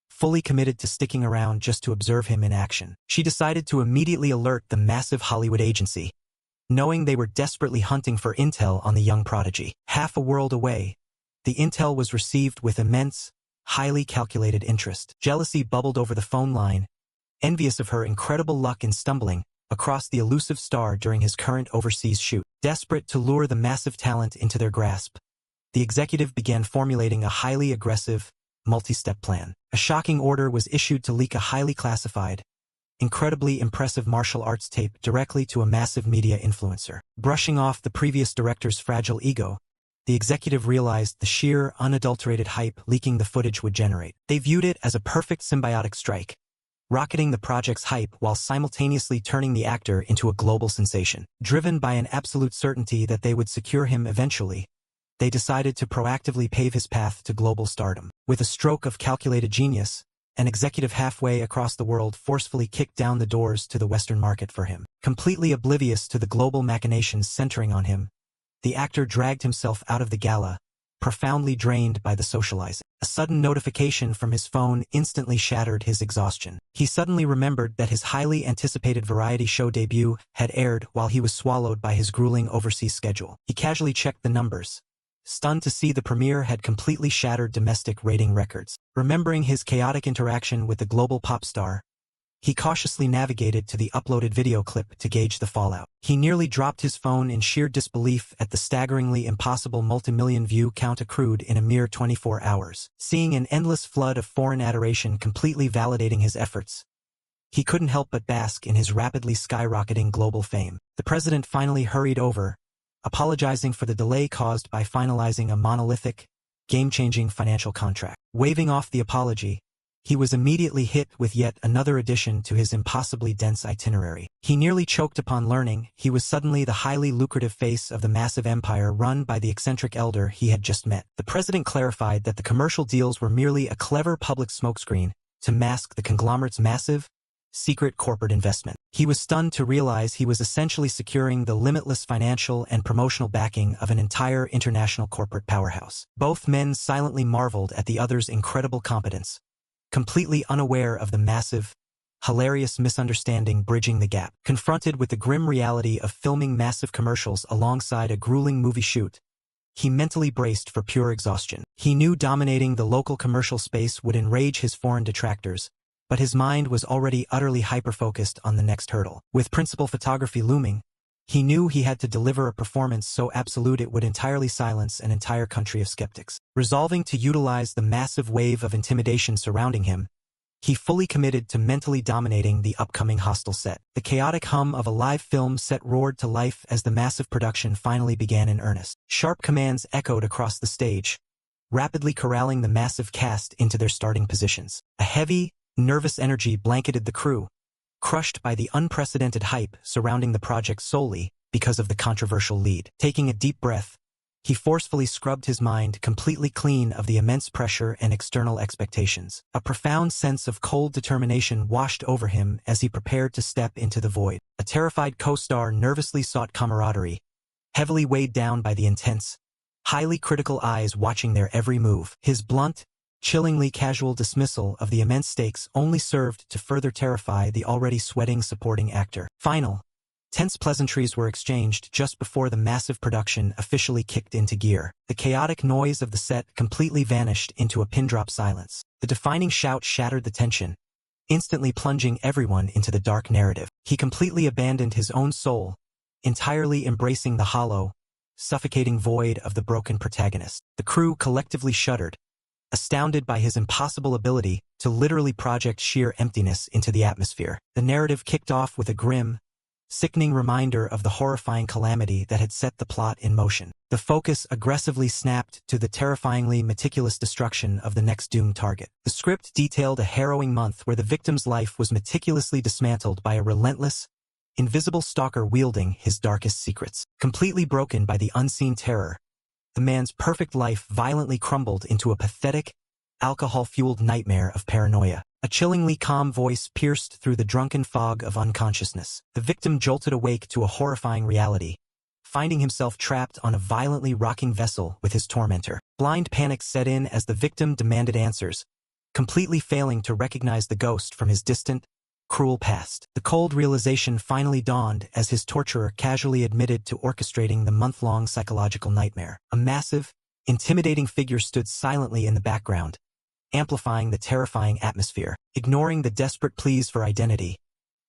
fully committed to sticking around just to observe him in action. She decided to immediately alert the massive Hollywood agency, knowing they were desperately hunting for intel on the young prodigy. Half a world away, the intel was received with immense, highly calculated interest. Jealousy bubbled over the phone line, envious of her incredible luck in stumbling across the elusive star during his current overseas shoot. Desperate to lure the massive talent into their grasp, the executive began formulating a highly aggressive, multi-step plan. A shocking order was issued to leak a highly classified, incredibly impressive martial arts tape directly to a massive media influencer. Brushing off the previous director's fragile ego, the executive realized the sheer, unadulterated hype leaking the footage would generate. They viewed it as a perfect symbiotic strike, rocketing the project's hype while simultaneously turning the actor into a global sensation. Driven by an absolute certainty that they would secure him eventually, they decided to proactively pave his path to global stardom. With a stroke of calculated genius, an executive halfway across the world forcefully kicked down the doors to the Western market for him. Completely oblivious to the global machinations centering on him, the actor dragged himself out of the gala, profoundly drained by the socializing. A sudden notification from his phone instantly shattered his exhaustion. He suddenly remembered that his highly anticipated variety show debut had aired while he was swallowed by his grueling overseas schedule. He casually checked the numbers, stunned to see the premiere had completely shattered domestic rating records. Remembering his chaotic interaction with the global pop star, he cautiously navigated to the uploaded video clip to gauge the fallout. He nearly dropped his phone in sheer disbelief at the staggeringly impossible multi-million view count accrued in a mere 24 hours. Seeing an endless flood of foreign adoration completely validating his efforts, he couldn't help but bask in his rapidly skyrocketing global fame. The president finally hurried over, apologizing for the delay caused by finalizing a monolithic, game-changing financial contract. Waving off the apology, he was immediately hit with yet another addition to his impossibly dense itinerary. He nearly choked upon learning he was suddenly the highly lucrative face of the massive empire run by the eccentric elder he had just met. The president clarified that the commercial deals were merely a clever public smokescreen to mask the conglomerate's massive, secret corporate investment. He was stunned to realize he was essentially securing the limitless financial and promotional backing of an entire international corporate powerhouse. Both men silently marveled at the other's incredible competence, completely unaware of the massive, hilarious misunderstanding bridging the gap. Confronted with the grim reality of filming massive commercials alongside a grueling movie shoot, he mentally braced for pure exhaustion. He knew dominating the local commercial space would enrage his foreign detractors, but his mind was already utterly hyper-focused on the next hurdle. With principal photography looming, he knew he had to deliver a performance so absolute it would entirely silence an entire country of skeptics. Resolving to utilize the massive wave of intimidation surrounding him, he fully committed to mentally dominating the upcoming hostile set. The chaotic hum of a live film set roared to life as the massive production finally began in earnest. Sharp commands echoed across the stage, rapidly corralling the massive cast into their starting positions. A heavy, nervous energy blanketed the crew, crushed by the unprecedented hype surrounding the project solely because of the controversial lead. Taking a deep breath, he forcefully scrubbed his mind completely clean of the immense pressure and external expectations. A profound sense of cold determination washed over him as he prepared to step into the void. A terrified co-star nervously sought camaraderie, heavily weighed down by the intense, highly critical eyes watching their every move. His blunt, chillingly casual dismissal of the immense stakes only served to further terrify the already sweating supporting actor. Final, tense pleasantries were exchanged just before the massive production officially kicked into gear. The chaotic noise of the set completely vanished into a pin-drop silence. The defining shout shattered the tension, instantly plunging everyone into the dark narrative. He completely abandoned his own soul, entirely embracing the hollow, suffocating void of the broken protagonist. The crew collectively shuddered, astounded by his impossible ability to literally project sheer emptiness into the atmosphere. The narrative kicked off with a grim, sickening reminder of the horrifying calamity that had set the plot in motion. The focus aggressively snapped to the terrifyingly meticulous destruction of the next doomed target. The script detailed a harrowing month where the victim's life was meticulously dismantled by a relentless, invisible stalker wielding his darkest secrets. Completely broken by the unseen terror, the man's perfect life violently crumbled into a pathetic, alcohol-fueled nightmare of paranoia. A chillingly calm voice pierced through the drunken fog of unconsciousness. The victim jolted awake to a horrifying reality, finding himself trapped on a violently rocking vessel with his tormentor. Blind panic set in as the victim demanded answers, completely failing to recognize the ghost from his distant, cruel past. The cold realization finally dawned as his torturer casually admitted to orchestrating the month-long psychological nightmare. A massive, intimidating figure stood silently in the background, amplifying the terrifying atmosphere. Ignoring the desperate pleas for identity,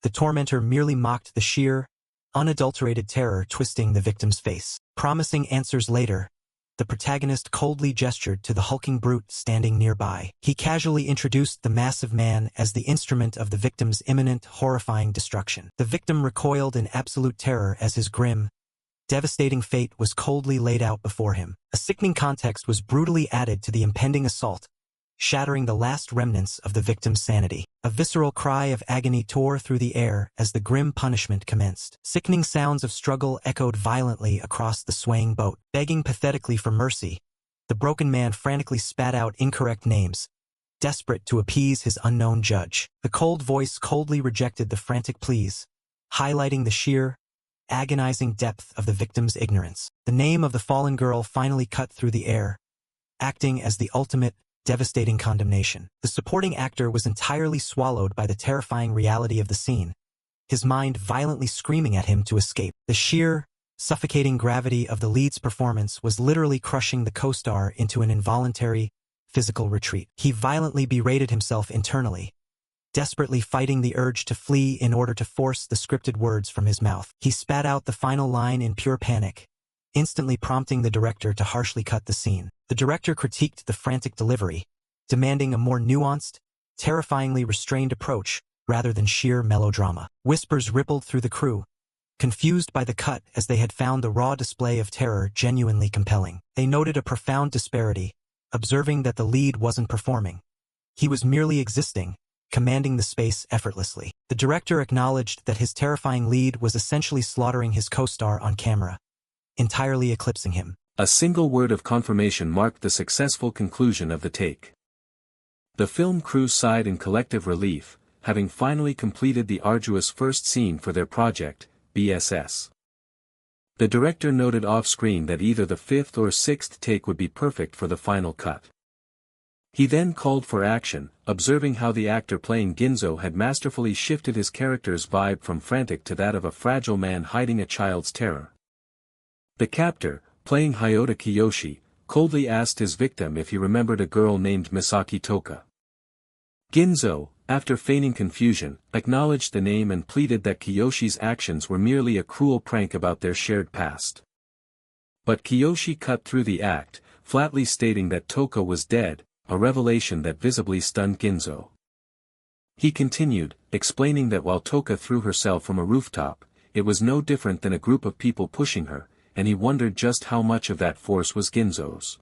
the tormentor merely mocked the sheer, unadulterated terror twisting the victim's face. Promising answers later, the protagonist coldly gestured to the hulking brute standing nearby. He casually introduced the massive man as the instrument of the victim's imminent, horrifying destruction. The victim recoiled in absolute terror as his grim, devastating fate was coldly laid out before him. A sickening context was brutally added to the impending assault, shattering the last remnants of the victim's sanity. A visceral cry of agony tore through the air as the grim punishment commenced. Sickening sounds of struggle echoed violently across the swaying boat. Begging pathetically for mercy, the broken man frantically spat out incorrect names, desperate to appease his unknown judge. The cold voice coldly rejected the frantic pleas, highlighting the sheer, agonizing depth of the victim's ignorance. The name of the fallen girl finally cut through the air, acting as the ultimate, devastating condemnation. The supporting actor was entirely swallowed by the terrifying reality of the scene, his mind violently screaming at him to escape. The sheer, suffocating gravity of the lead's performance was literally crushing the co-star into an involuntary, physical retreat. He violently berated himself internally, desperately fighting the urge to flee in order to force the scripted words from his mouth. He spat out the final line in pure panic, instantly prompting the director to harshly cut the scene. The director critiqued the frantic delivery, demanding a more nuanced, terrifyingly restrained approach rather than sheer melodrama. Whispers rippled through the crew, confused by the cut as they had found the raw display of terror genuinely compelling. They noted a profound disparity, observing that the lead wasn't performing. He was merely existing, commanding the space effortlessly. The director acknowledged that his terrifying lead was essentially slaughtering his co-star on camera, entirely eclipsing him. A single word of confirmation marked the successful conclusion of the take. The film crew sighed in collective relief, having finally completed the arduous first scene for their project, BSS. The director noted off-screen that either the fifth or sixth take would be perfect for the final cut. He then called for action, observing how the actor playing Ginzo had masterfully shifted his character's vibe from frantic to that of a fragile man hiding a child's terror. The captor, playing Hayota Kiyoshi, coldly asked his victim if he remembered a girl named Misaki Toka. Ginzo, after feigning confusion, acknowledged the name and pleaded that Kiyoshi's actions were merely a cruel prank about their shared past. But Kiyoshi cut through the act, flatly stating that Toka was dead, a revelation that visibly stunned Ginzo. He continued, explaining that while Toka threw herself from a rooftop, it was no different than a group of people pushing her, and he wondered just how much of that force was Ginzo's.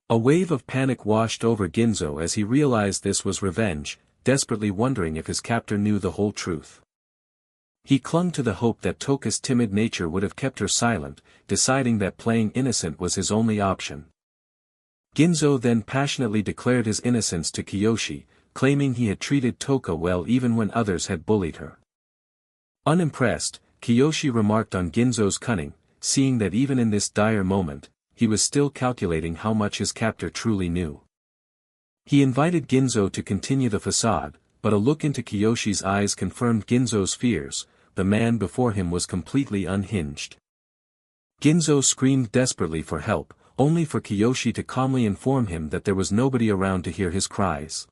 A wave of panic washed over Ginzo as he realized this was revenge, desperately wondering if his captor knew the whole truth. He clung to the hope that Toka's timid nature would have kept her silent, deciding that playing innocent was his only option. Ginzo then passionately declared his innocence to Kiyoshi, claiming he had treated Toka well even when others had bullied her. Unimpressed, Kiyoshi remarked on Ginzo's cunning, seeing that even in this dire moment, he was still calculating how much his captor truly knew. He invited Ginzo to continue the facade, but a look into Kiyoshi's eyes confirmed Ginzo's fears. The man before him was completely unhinged. Ginzo screamed desperately for help, only for Kiyoshi to calmly inform him that there was nobody around to hear his cries.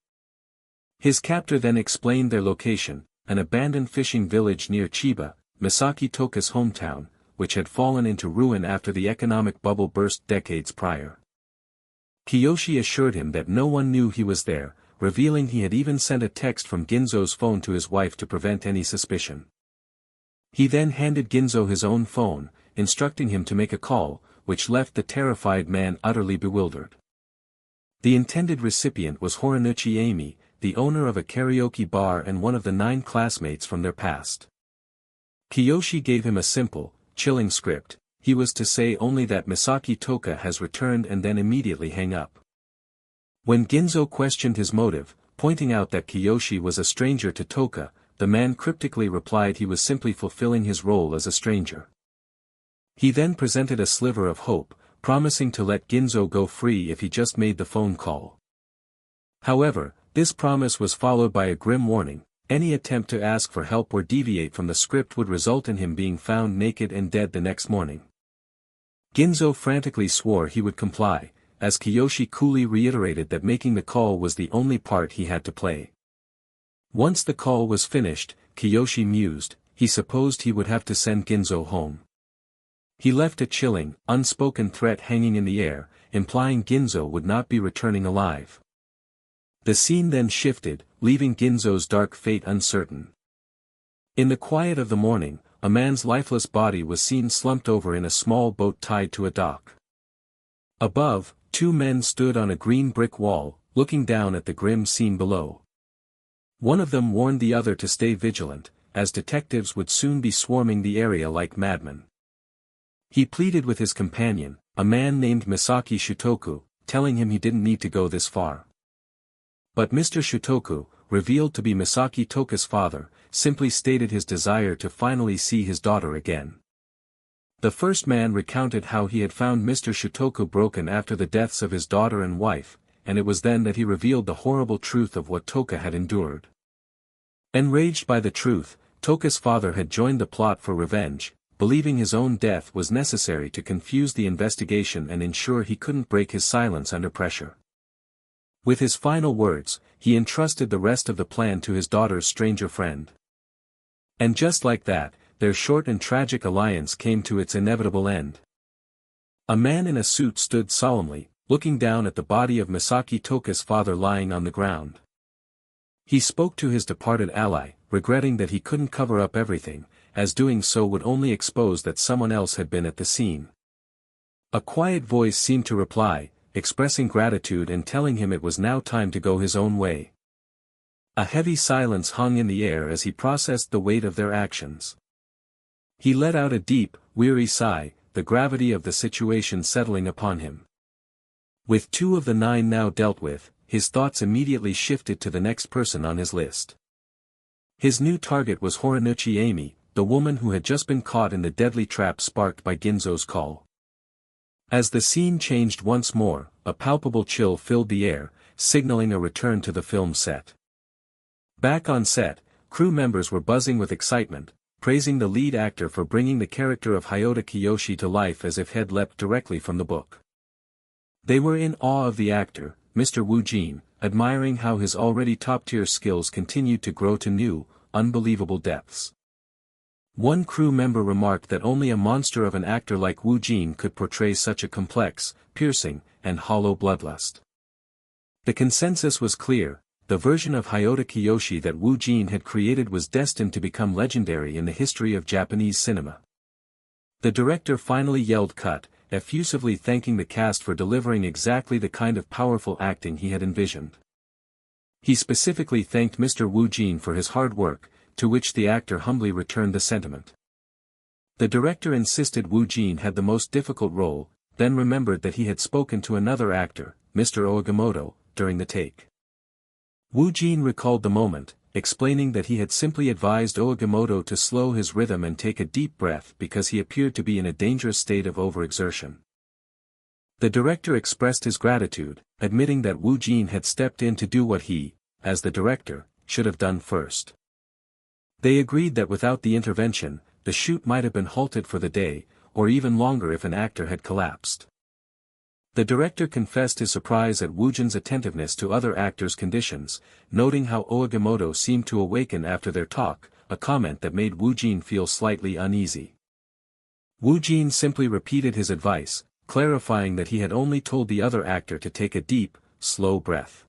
His captor then explained their location, an abandoned fishing village near Chiba, Misaki Toka's hometown, which had fallen into ruin after the economic bubble burst decades prior. Kiyoshi assured him that no one knew he was there, revealing he had even sent a text from Ginzo's phone to his wife to prevent any suspicion. He then handed Ginzo his own phone, instructing him to make a call, which left the terrified man utterly bewildered. The intended recipient was Horinuchi Amy, the owner of a karaoke bar and one of the 9 classmates from their past. Kiyoshi gave him a simple, chilling script. He was to say only that Misaki Toka has returned and then immediately hang up. When Ginzo questioned his motive, pointing out that Kiyoshi was a stranger to Toka, the man cryptically replied he was simply fulfilling his role as a stranger. He then presented a sliver of hope, promising to let Ginzo go free if he just made the phone call. However, this promise was followed by a grim warning: any attempt to ask for help or deviate from the script would result in him being found naked and dead the next morning. Ginzo frantically swore he would comply, as Kiyoshi coolly reiterated that making the call was the only part he had to play. Once the call was finished, Kiyoshi mused, he supposed he would have to send Ginzo home. He left a chilling, unspoken threat hanging in the air, implying Ginzo would not be returning alive. The scene then shifted, leaving Ginzo's dark fate uncertain. In the quiet of the morning, a man's lifeless body was seen slumped over in a small boat tied to a dock. Above, 2 men stood on a green brick wall, looking down at the grim scene below. One of them warned the other to stay vigilant, as detectives would soon be swarming the area like madmen. He pleaded with his companion, a man named Misaki Shutoku, telling him he didn't need to go this far. But Mr. Shutoku, revealed to be Misaki Toka's father, simply stated his desire to finally see his daughter again. The first man recounted how he had found Mr. Shutoku broken after the deaths of his daughter and wife, and it was then that he revealed the horrible truth of what Toka had endured. Enraged by the truth, Toka's father had joined the plot for revenge, believing his own death was necessary to confuse the investigation and ensure he couldn't break his silence under pressure. With his final words, he entrusted the rest of the plan to his daughter's stranger friend. And just like that, their short and tragic alliance came to its inevitable end. A man in a suit stood solemnly, looking down at the body of Misaki Toka's father lying on the ground. He spoke to his departed ally, regretting that he couldn't cover up everything, as doing so would only expose that someone else had been at the scene. A quiet voice seemed to reply, expressing gratitude and telling him it was now time to go his own way. A heavy silence hung in the air as he processed the weight of their actions. He let out a deep, weary sigh, the gravity of the situation settling upon him. With 2 of the 9 now dealt with, his thoughts immediately shifted to the next person on his list. His new target was Horinuchi Amy, the woman who had just been caught in the deadly trap sparked by Ginzo's call. As the scene changed once more, a palpable chill filled the air, signaling a return to the film set. Back on set, crew members were buzzing with excitement, praising the lead actor for bringing the character of Hayota Kiyoshi to life as if he had leapt directly from the book. They were in awe of the actor, Mr. Woojin, admiring how his already top-tier skills continued to grow to new, unbelievable depths. One crew member remarked that only a monster of an actor like Woojin could portray such a complex, piercing, and hollow bloodlust. The consensus was clear: the version of Hayota Kiyoshi that Woojin had created was destined to become legendary in the history of Japanese cinema. The director finally yelled cut, effusively thanking the cast for delivering exactly the kind of powerful acting he had envisioned. He specifically thanked Mr. Woojin for his hard work, to which the actor humbly returned the sentiment. The director insisted Woojin had the most difficult role, then remembered that he had spoken to another actor, Mr. Ogamoto, during the take. Woojin recalled the moment, explaining that he had simply advised Ogamoto to slow his rhythm and take a deep breath because he appeared to be in a dangerous state of overexertion. The director expressed his gratitude, admitting that Woojin had stepped in to do what he, as the director, should have done first. They agreed that without the intervention, the shoot might have been halted for the day, or even longer if an actor had collapsed. The director confessed his surprise at Woojin's attentiveness to other actors' conditions, noting how Ogamoto seemed to awaken after their talk, a comment that made Woojin feel slightly uneasy. Woojin simply repeated his advice, clarifying that he had only told the other actor to take a deep, slow breath.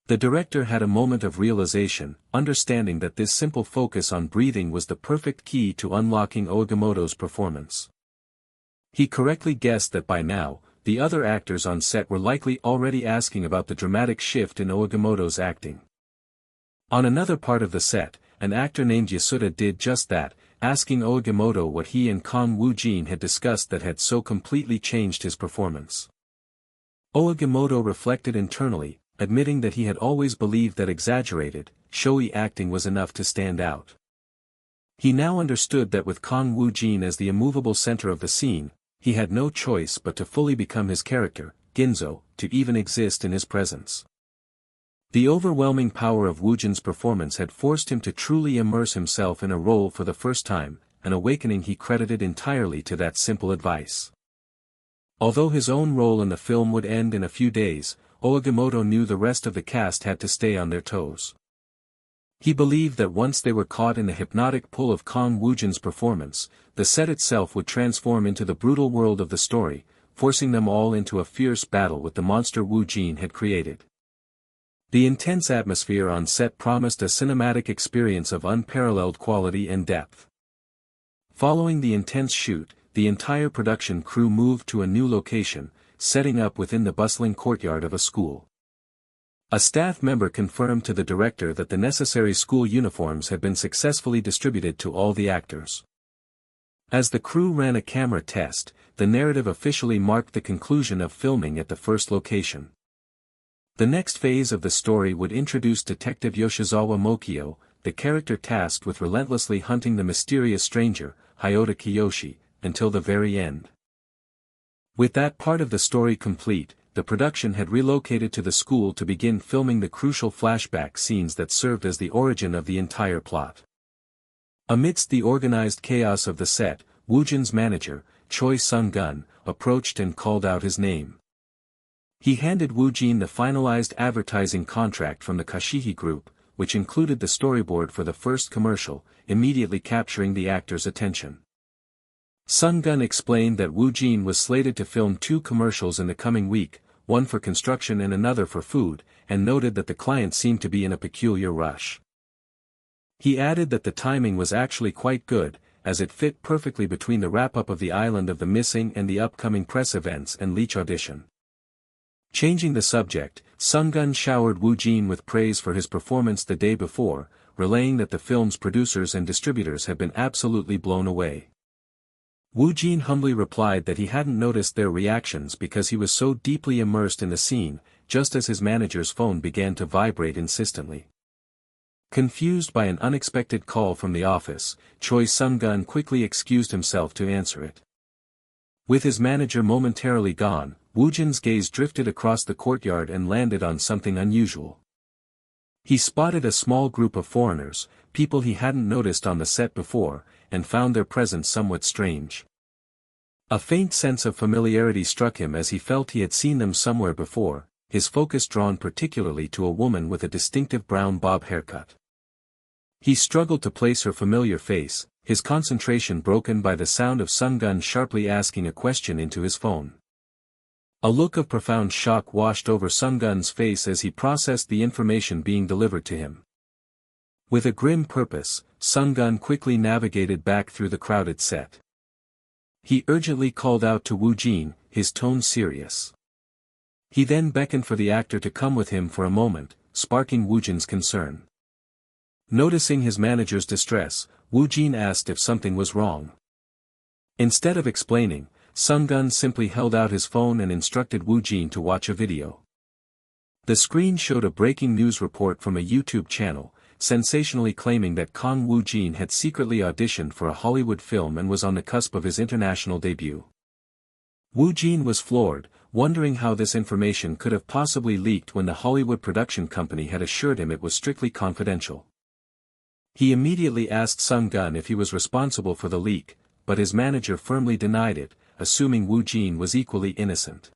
The director had a moment of realization, understanding that this simple focus on breathing was the perfect key to unlocking Ogamoto's performance. He correctly guessed that by now, the other actors on set were likely already asking about the dramatic shift in Ogamoto's acting. On another part of the set, an actor named Yasuda did just that, asking Ogamoto what he and Kang Woojin had discussed that had so completely changed his performance. Ogamoto reflected internally, admitting that he had always believed that exaggerated, showy acting was enough to stand out. He now understood that with Kang Woojin as the immovable center of the scene, he had no choice but to fully become his character, Ginzo, to even exist in his presence. The overwhelming power of Woojin's performance had forced him to truly immerse himself in a role for the first time, an awakening he credited entirely to that simple advice. Although his own role in the film would end in a few days, Ogamoto knew the rest of the cast had to stay on their toes. He believed that once they were caught in the hypnotic pull of Kang Woojin's performance, the set itself would transform into the brutal world of the story, forcing them all into a fierce battle with the monster Woojin had created. The intense atmosphere on set promised a cinematic experience of unparalleled quality and depth. Following the intense shoot, the entire production crew moved to a new location, setting up within the bustling courtyard of a school. A staff member confirmed to the director that the necessary school uniforms had been successfully distributed to all the actors. As the crew ran a camera test, the narrative officially marked the conclusion of filming at the first location. The next phase of the story would introduce Detective Yoshizawa Mokio, the character tasked with relentlessly hunting the mysterious stranger, Hayota Kiyoshi, until the very end. With that part of the story complete, the production had relocated to the school to begin filming the crucial flashback scenes that served as the origin of the entire plot. Amidst the organized chaos of the set, Woojin's manager, Choi Sung-gun, approached and called out his name. He handed Woojin the finalized advertising contract from the Kashihi Group, which included the storyboard for the first commercial, immediately capturing the actor's attention. Sung-gun explained that Woojin was slated to film 2 commercials in the coming week, one for construction and another for food, and noted that the client seemed to be in a peculiar rush. He added that the timing was actually quite good, as it fit perfectly between the wrap-up of the Island of the Missing and the upcoming press events and Leech audition. Changing the subject, Sung-gun showered Woojin with praise for his performance the day before, relaying that the film's producers and distributors had been absolutely blown away. Woojin humbly replied that he hadn't noticed their reactions because he was so deeply immersed in the scene, just as his manager's phone began to vibrate insistently. Confused by an unexpected call from the office, Choi Sung-gun quickly excused himself to answer it. With his manager momentarily gone, Woojin's gaze drifted across the courtyard and landed on something unusual. He spotted a small group of foreigners, people he hadn't noticed on the set before, and found their presence somewhat strange. A faint sense of familiarity struck him as he felt he had seen them somewhere before, his focus drawn particularly to a woman with a distinctive brown bob haircut. He struggled to place her familiar face, his concentration broken by the sound of Sung-gun sharply asking a question into his phone. A look of profound shock washed over Sung-gun's face as he processed the information being delivered to him. With a grim purpose, Sung-gun quickly navigated back through the crowded set. He urgently called out to Woojin, his tone serious. He then beckoned for the actor to come with him for a moment, sparking Woojin's concern. Noticing his manager's distress, Woojin asked if something was wrong. Instead of explaining, Sung-gun simply held out his phone and instructed Woojin to watch a video. The screen showed a breaking news report from a YouTube channel, sensationally claiming that Kang Woojin had secretly auditioned for a Hollywood film and was on the cusp of his international debut. Woojin was floored, wondering how this information could have possibly leaked when the Hollywood production company had assured him it was strictly confidential. He immediately asked Sung-gun if he was responsible for the leak, but his manager firmly denied it, assuming Woojin was equally innocent.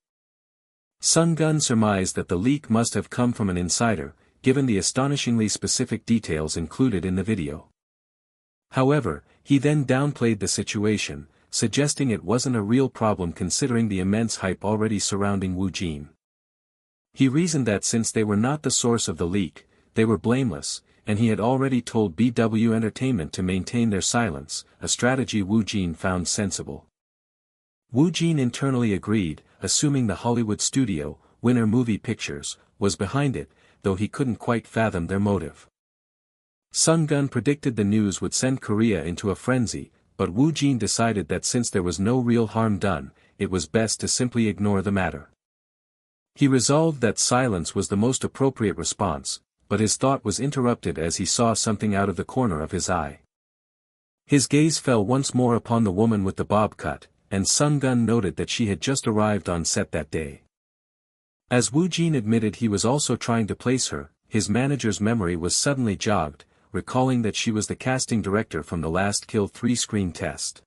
Sung-gun surmised that the leak must have come from an insider, given the astonishingly specific details included in the video. However, he then downplayed the situation, suggesting it wasn't a real problem considering the immense hype already surrounding Woojin. He reasoned that since they were not the source of the leak, they were blameless, and he had already told BW Entertainment to maintain their silence, a strategy Woojin found sensible. Woojin internally agreed, assuming the Hollywood studio, Winner Movie Pictures, was behind it, though he couldn't quite fathom their motive. Sung-gun predicted the news would send Korea into a frenzy, but Woojin decided that since there was no real harm done, it was best to simply ignore the matter. He resolved that silence was the most appropriate response, but his thought was interrupted as he saw something out of the corner of his eye. His gaze fell once more upon the woman with the bob cut, and Sung-gun noted that she had just arrived on set that day. As Woojin admitted he was also trying to place her, his manager's memory was suddenly jogged, recalling that she was the casting director from the Last Kill 3 screen test.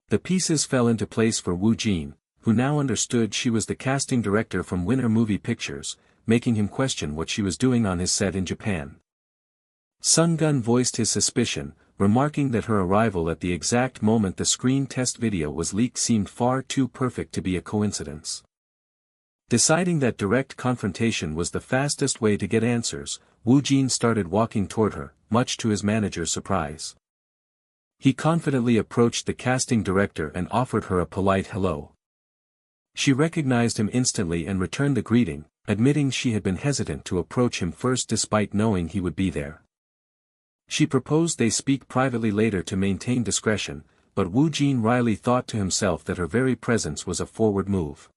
The pieces fell into place for Woojin, who now understood she was the casting director from Winner Movie Pictures, making him question what she was doing on his set in Japan. Sung-gun voiced his suspicion, remarking that her arrival at the exact moment the screen test video was leaked seemed far too perfect to be a coincidence. Deciding that direct confrontation was the fastest way to get answers, Woojin started walking toward her, much to his manager's surprise. He confidently approached the casting director and offered her a polite hello. She recognized him instantly and returned the greeting, admitting she had been hesitant to approach him first despite knowing he would be there. She proposed they speak privately later to maintain discretion, but Woojin wryly thought to himself that her very presence was a forward move.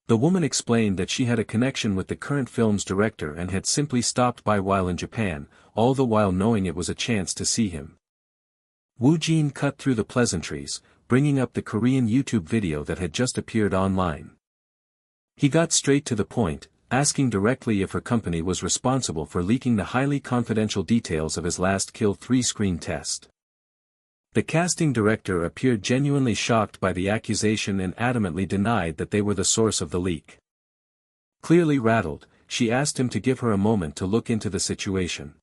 The woman explained that she had a connection with the current film's director and had simply stopped by while in Japan, all the while knowing it was a chance to see him. Woojin cut through the pleasantries, bringing up the Korean YouTube video that had just appeared online. He got straight to the point, asking directly if her company was responsible for leaking the highly confidential details of his last Kill 3 screen test. The casting director appeared genuinely shocked by the accusation and adamantly denied that they were the source of the leak. Clearly rattled, she asked him to give her a moment to look into the situation.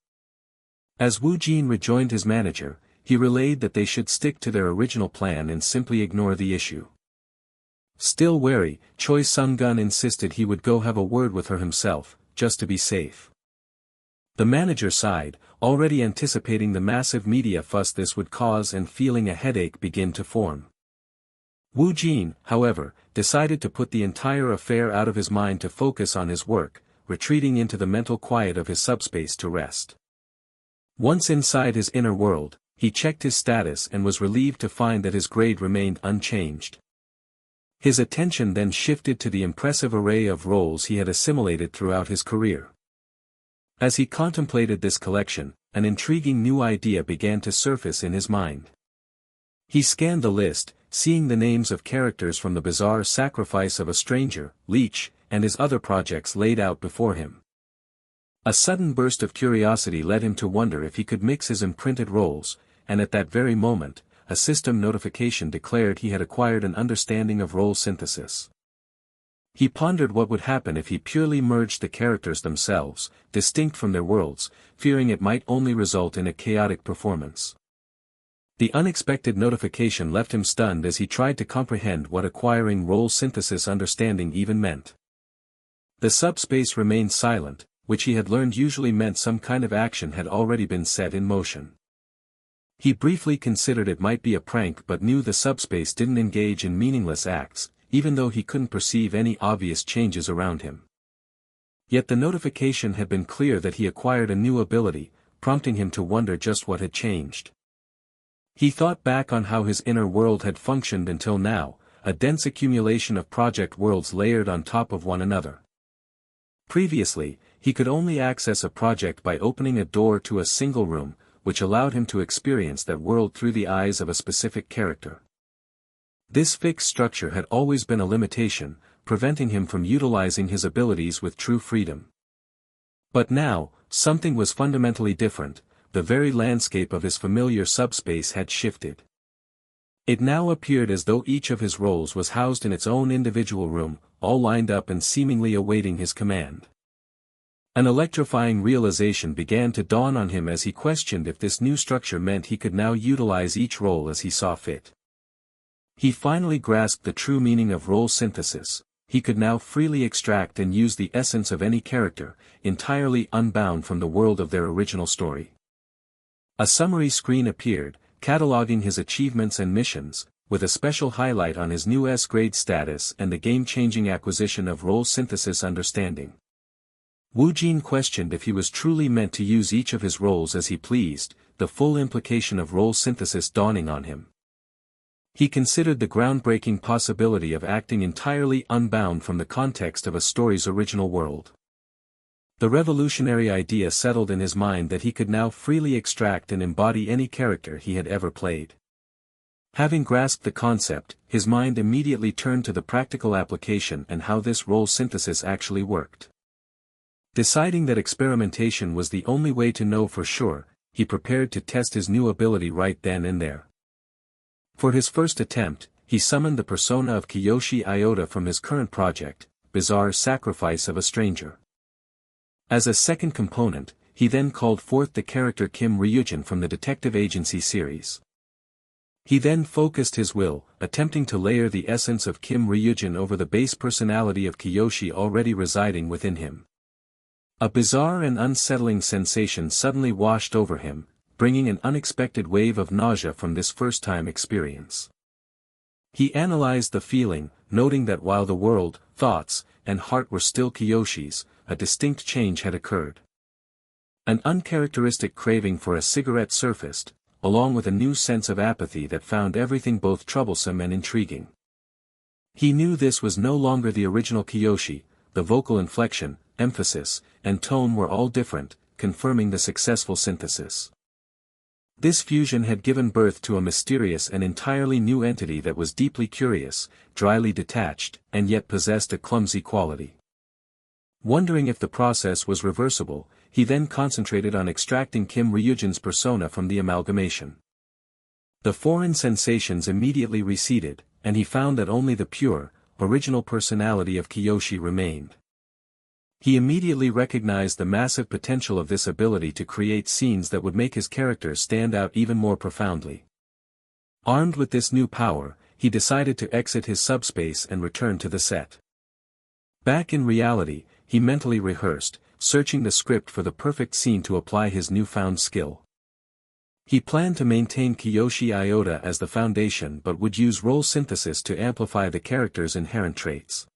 As Woojin rejoined his manager, he relayed that they should stick to their original plan and simply ignore the issue. Still wary, Choi Sung-gun insisted he would go have a word with her himself, just to be safe. The manager sighed, already anticipating the massive media fuss this would cause and feeling a headache begin to form. Woojin, however, decided to put the entire affair out of his mind to focus on his work, retreating into the mental quiet of his subspace to rest. Once inside his inner world, he checked his status and was relieved to find that his grade remained unchanged. His attention then shifted to the impressive array of roles he had assimilated throughout his career. As he contemplated this collection, an intriguing new idea began to surface in his mind. He scanned the list, seeing the names of characters from the bizarre Sacrifice of a Stranger, Leech, and his other projects laid out before him. A sudden burst of curiosity led him to wonder if he could mix his imprinted roles, and at that very moment, a system notification declared he had acquired an understanding of role synthesis. He pondered what would happen if he purely merged the characters themselves, distinct from their worlds, fearing it might only result in a chaotic performance. The unexpected notification left him stunned as he tried to comprehend what acquiring role synthesis understanding even meant. The subspace remained silent, which he had learned usually meant some kind of action had already been set in motion. He briefly considered it might be a prank but knew the subspace didn't engage in meaningless acts, even though he couldn't perceive any obvious changes around him. Yet the notification had been clear that he acquired a new ability, prompting him to wonder just what had changed. He thought back on how his inner world had functioned until now, a dense accumulation of project worlds layered on top of one another. Previously, he could only access a project by opening a door to a single room, which allowed him to experience that world through the eyes of a specific character. This fixed structure had always been a limitation, preventing him from utilizing his abilities with true freedom. But now, something was fundamentally different, the very landscape of his familiar subspace had shifted. It now appeared as though each of his roles was housed in its own individual room, all lined up and seemingly awaiting his command. An electrifying realization began to dawn on him as he questioned if this new structure meant he could now utilize each role as he saw fit. He finally grasped the true meaning of role synthesis. He could now freely extract and use the essence of any character, entirely unbound from the world of their original story. A summary screen appeared, cataloging his achievements and missions, with a special highlight on his new S-grade status and the game-changing acquisition of role synthesis understanding. Woojin questioned if he was truly meant to use each of his roles as he pleased, the full implication of role synthesis dawning on him. He considered the groundbreaking possibility of acting entirely unbound from the context of a story's original world. The revolutionary idea settled in his mind that he could now freely extract and embody any character he had ever played. Having grasped the concept, his mind immediately turned to the practical application and how this role synthesis actually worked. Deciding that experimentation was the only way to know for sure, he prepared to test his new ability right then and there. For his first attempt, he summoned the persona of Kiyoshi Iota from his current project, Bizarre Sacrifice of a Stranger. As a second component, he then called forth the character Kim Ryujin from the detective agency series. He then focused his will, attempting to layer the essence of Kim Ryujin over the base personality of Kiyoshi already residing within him. A bizarre and unsettling sensation suddenly washed over him, bringing an unexpected wave of nausea from this first-time experience. He analyzed the feeling, noting that while the world, thoughts, and heart were still Kiyoshi's, a distinct change had occurred. An uncharacteristic craving for a cigarette surfaced, along with a new sense of apathy that found everything both troublesome and intriguing. He knew this was no longer the original Kiyoshi, the vocal inflection, emphasis, and tone were all different, confirming the successful synthesis. This fusion had given birth to a mysterious and entirely new entity that was deeply curious, dryly detached, and yet possessed a clumsy quality. Wondering if the process was reversible, he then concentrated on extracting Kim Ryujin's persona from the amalgamation. The foreign sensations immediately receded, and he found that only the pure, original personality of Kiyoshi remained. He immediately recognized the massive potential of this ability to create scenes that would make his character stand out even more profoundly. Armed with this new power, he decided to exit his subspace and return to the set. Back in reality, he mentally rehearsed, searching the script for the perfect scene to apply his newfound skill. He planned to maintain Kiyoshi Iota as the foundation but would use role synthesis to amplify the character's inherent traits.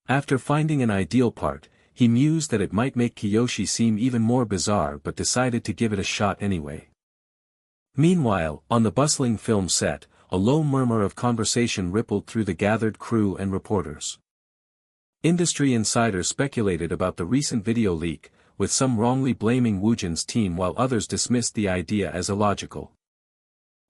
After finding an ideal part, he mused that it might make Kiyoshi seem even more bizarre but decided to give it a shot anyway. Meanwhile, on the bustling film set, a low murmur of conversation rippled through the gathered crew and reporters. Industry insiders speculated about the recent video leak, with some wrongly blaming Woojin's team while others dismissed the idea as illogical.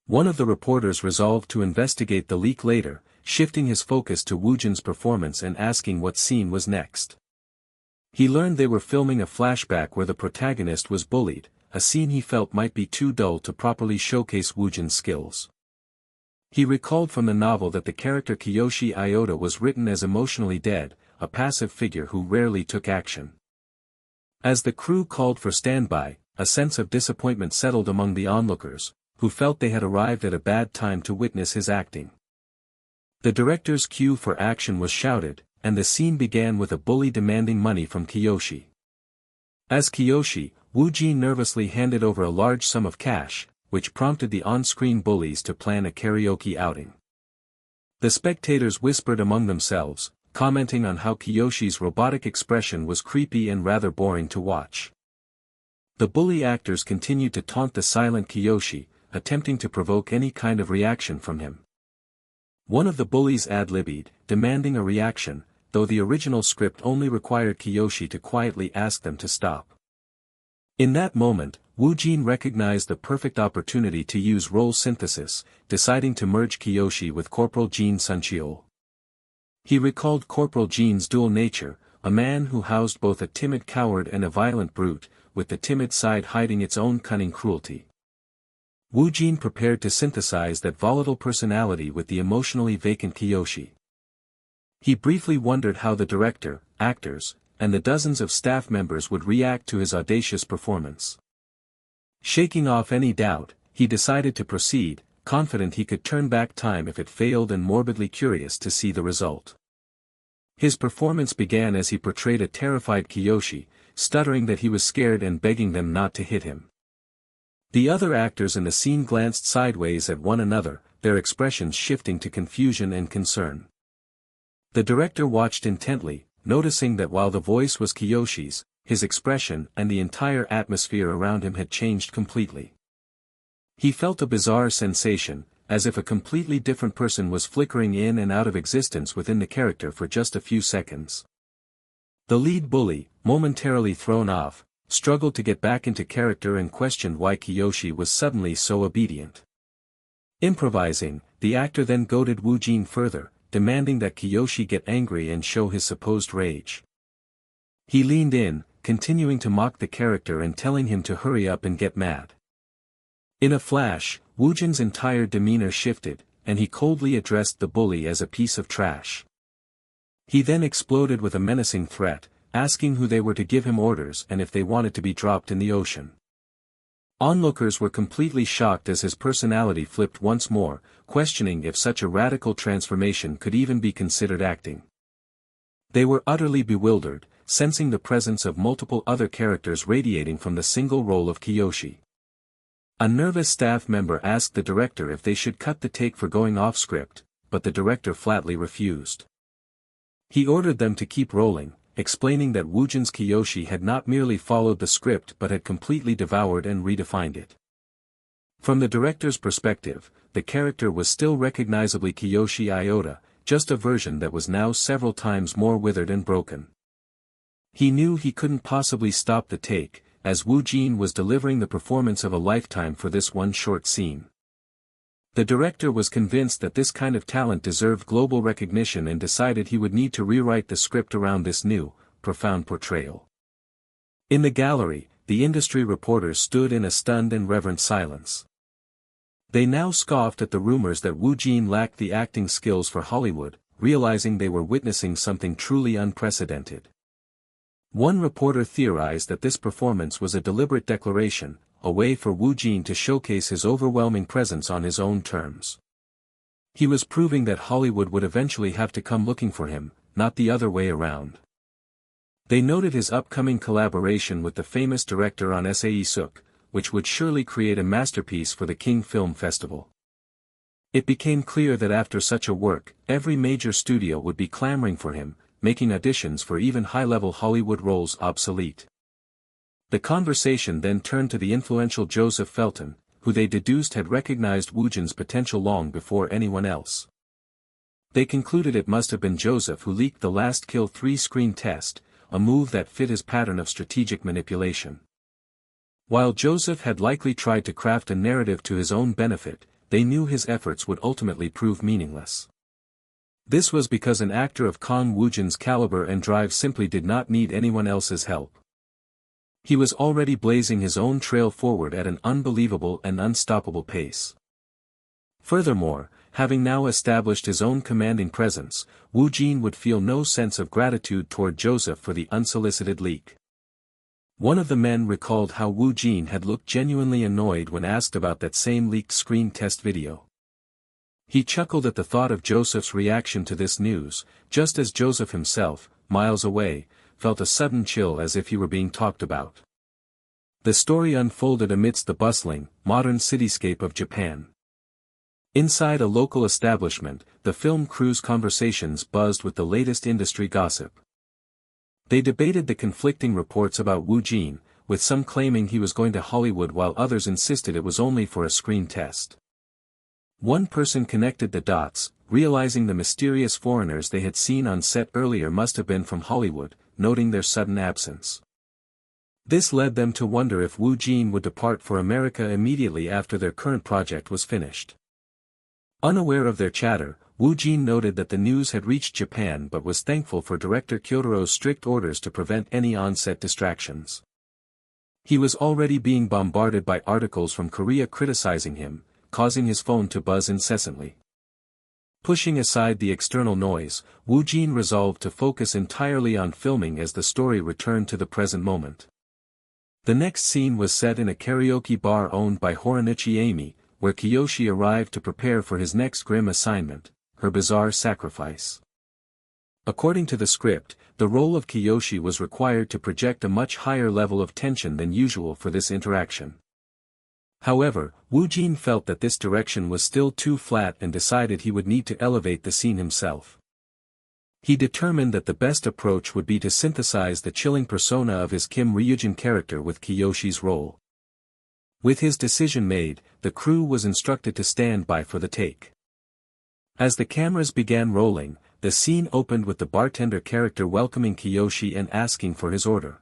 One of the reporters resolved to investigate the leak later, shifting his focus to Woojin's performance and asking what scene was next. He learned they were filming a flashback where the protagonist was bullied, a scene he felt might be too dull to properly showcase Woojin's skills. He recalled from the novel that the character Kiyoshi Iota was written as emotionally dead, a passive figure who rarely took action. As the crew called for standby, a sense of disappointment settled among the onlookers, who felt they had arrived at a bad time to witness his acting. The director's cue for action was shouted, and the scene began with a bully demanding money from Kiyoshi. As Kiyoshi, Woojin nervously handed over a large sum of cash, which prompted the on-screen bullies to plan a karaoke outing. The spectators whispered among themselves, commenting on how Kiyoshi's robotic expression was creepy and rather boring to watch. The bully actors continued to taunt the silent Kiyoshi, attempting to provoke any kind of reaction from him. One of the bullies ad-libbed, demanding a reaction, though the original script only required Kiyoshi to quietly ask them to stop. In that moment, Woojin recognized the perfect opportunity to use role synthesis, deciding to merge Kiyoshi with Corporal Jin Suncheol. He recalled Corporal Jin's dual nature, a man who housed both a timid coward and a violent brute, with the timid side hiding its own cunning cruelty. Woojin prepared to synthesize that volatile personality with the emotionally vacant Kiyoshi. He briefly wondered how the director, actors, and the dozens of staff members would react to his audacious performance. Shaking off any doubt, he decided to proceed, confident he could turn back time if it failed and morbidly curious to see the result. His performance began as he portrayed a terrified Kiyoshi, stuttering that he was scared and begging them not to hit him. The other actors in the scene glanced sideways at one another, their expressions shifting to confusion and concern. The director watched intently, noticing that while the voice was Kiyoshi's, his expression and the entire atmosphere around him had changed completely. He felt a bizarre sensation, as if a completely different person was flickering in and out of existence within the character for just a few seconds. The lead bully, momentarily thrown off, struggled to get back into character and questioned why Kiyoshi was suddenly so obedient. Improvising, the actor then goaded Woojin further, demanding that Kiyoshi get angry and show his supposed rage. He leaned in, continuing to mock the character and telling him to hurry up and get mad. In a flash, Woojin's entire demeanor shifted, and he coldly addressed the bully as a piece of trash. He then exploded with a menacing threat, asking who they were to give him orders and if they wanted to be dropped in the ocean. Onlookers were completely shocked as his personality flipped once more, questioning if such a radical transformation could even be considered acting. They were utterly bewildered, sensing the presence of multiple other characters radiating from the single role of Kiyoshi. A nervous staff member asked the director if they should cut the take for going off script, but the director flatly refused. He ordered them to keep rolling, explaining that Woojin's Kiyoshi had not merely followed the script but had completely devoured and redefined it. From the director's perspective, the character was still recognizably Kiyoshi Iota, just a version that was now several times more withered and broken. He knew he couldn't possibly stop the take, as Woojin was delivering the performance of a lifetime for this one short scene. The director was convinced that this kind of talent deserved global recognition and decided he would need to rewrite the script around this new, profound portrayal. In the gallery, the industry reporters stood in a stunned and reverent silence. They now scoffed at the rumors that Woojin lacked the acting skills for Hollywood, realizing they were witnessing something truly unprecedented. One reporter theorized that this performance was a deliberate declaration, a way for Woojin to showcase his overwhelming presence on his own terms. He was proving that Hollywood would eventually have to come looking for him, not the other way around. They noted his upcoming collaboration with the famous director on Sae-suk, which would surely create a masterpiece for the King Film Festival. It became clear that after such a work, every major studio would be clamoring for him, making auditions for even high-level Hollywood roles obsolete. The conversation then turned to the influential Joseph Felton, who they deduced had recognized Woojin's potential long before anyone else. They concluded it must have been Joseph who leaked the Last Kill 3 screen test, a move that fit his pattern of strategic manipulation. While Joseph had likely tried to craft a narrative to his own benefit, they knew his efforts would ultimately prove meaningless. This was because an actor of Kang Woojin's caliber and drive simply did not need anyone else's help. He was already blazing his own trail forward at an unbelievable and unstoppable pace. Furthermore, having now established his own commanding presence, Woojin would feel no sense of gratitude toward Joseph for the unsolicited leak. One of the men recalled how Woojin had looked genuinely annoyed when asked about that same leaked screen test video. He chuckled at the thought of Joseph's reaction to this news, just as Joseph himself, miles away, felt a sudden chill as if he were being talked about. The story unfolded amidst the bustling, modern cityscape of Japan. Inside a local establishment, the film crew's conversations buzzed with the latest industry gossip. They debated the conflicting reports about Woojin, with some claiming he was going to Hollywood while others insisted it was only for a screen test. One person connected the dots, realizing the mysterious foreigners they had seen on set earlier must have been from Hollywood, noting their sudden absence. This led them to wonder if Woojin would depart for America immediately after their current project was finished. Unaware of their chatter, Woojin noted that the news had reached Japan but was thankful for director Kyotaro's strict orders to prevent any on-set distractions. He was already being bombarded by articles from Korea criticizing him, causing his phone to buzz incessantly. Pushing aside the external noise, Woojin resolved to focus entirely on filming as the story returned to the present moment. The next scene was set in a karaoke bar owned by Horonichi Amy, where Kiyoshi arrived to prepare for his next grim assignment, her bizarre sacrifice. According to the script, the role of Kiyoshi was required to project a much higher level of tension than usual for this interaction. However, Woojin felt that this direction was still too flat and decided he would need to elevate the scene himself. He determined that the best approach would be to synthesize the chilling persona of his Kim Ryujin character with Kiyoshi's role. With his decision made, the crew was instructed to stand by for the take. As the cameras began rolling, the scene opened with the bartender character welcoming Kiyoshi and asking for his order.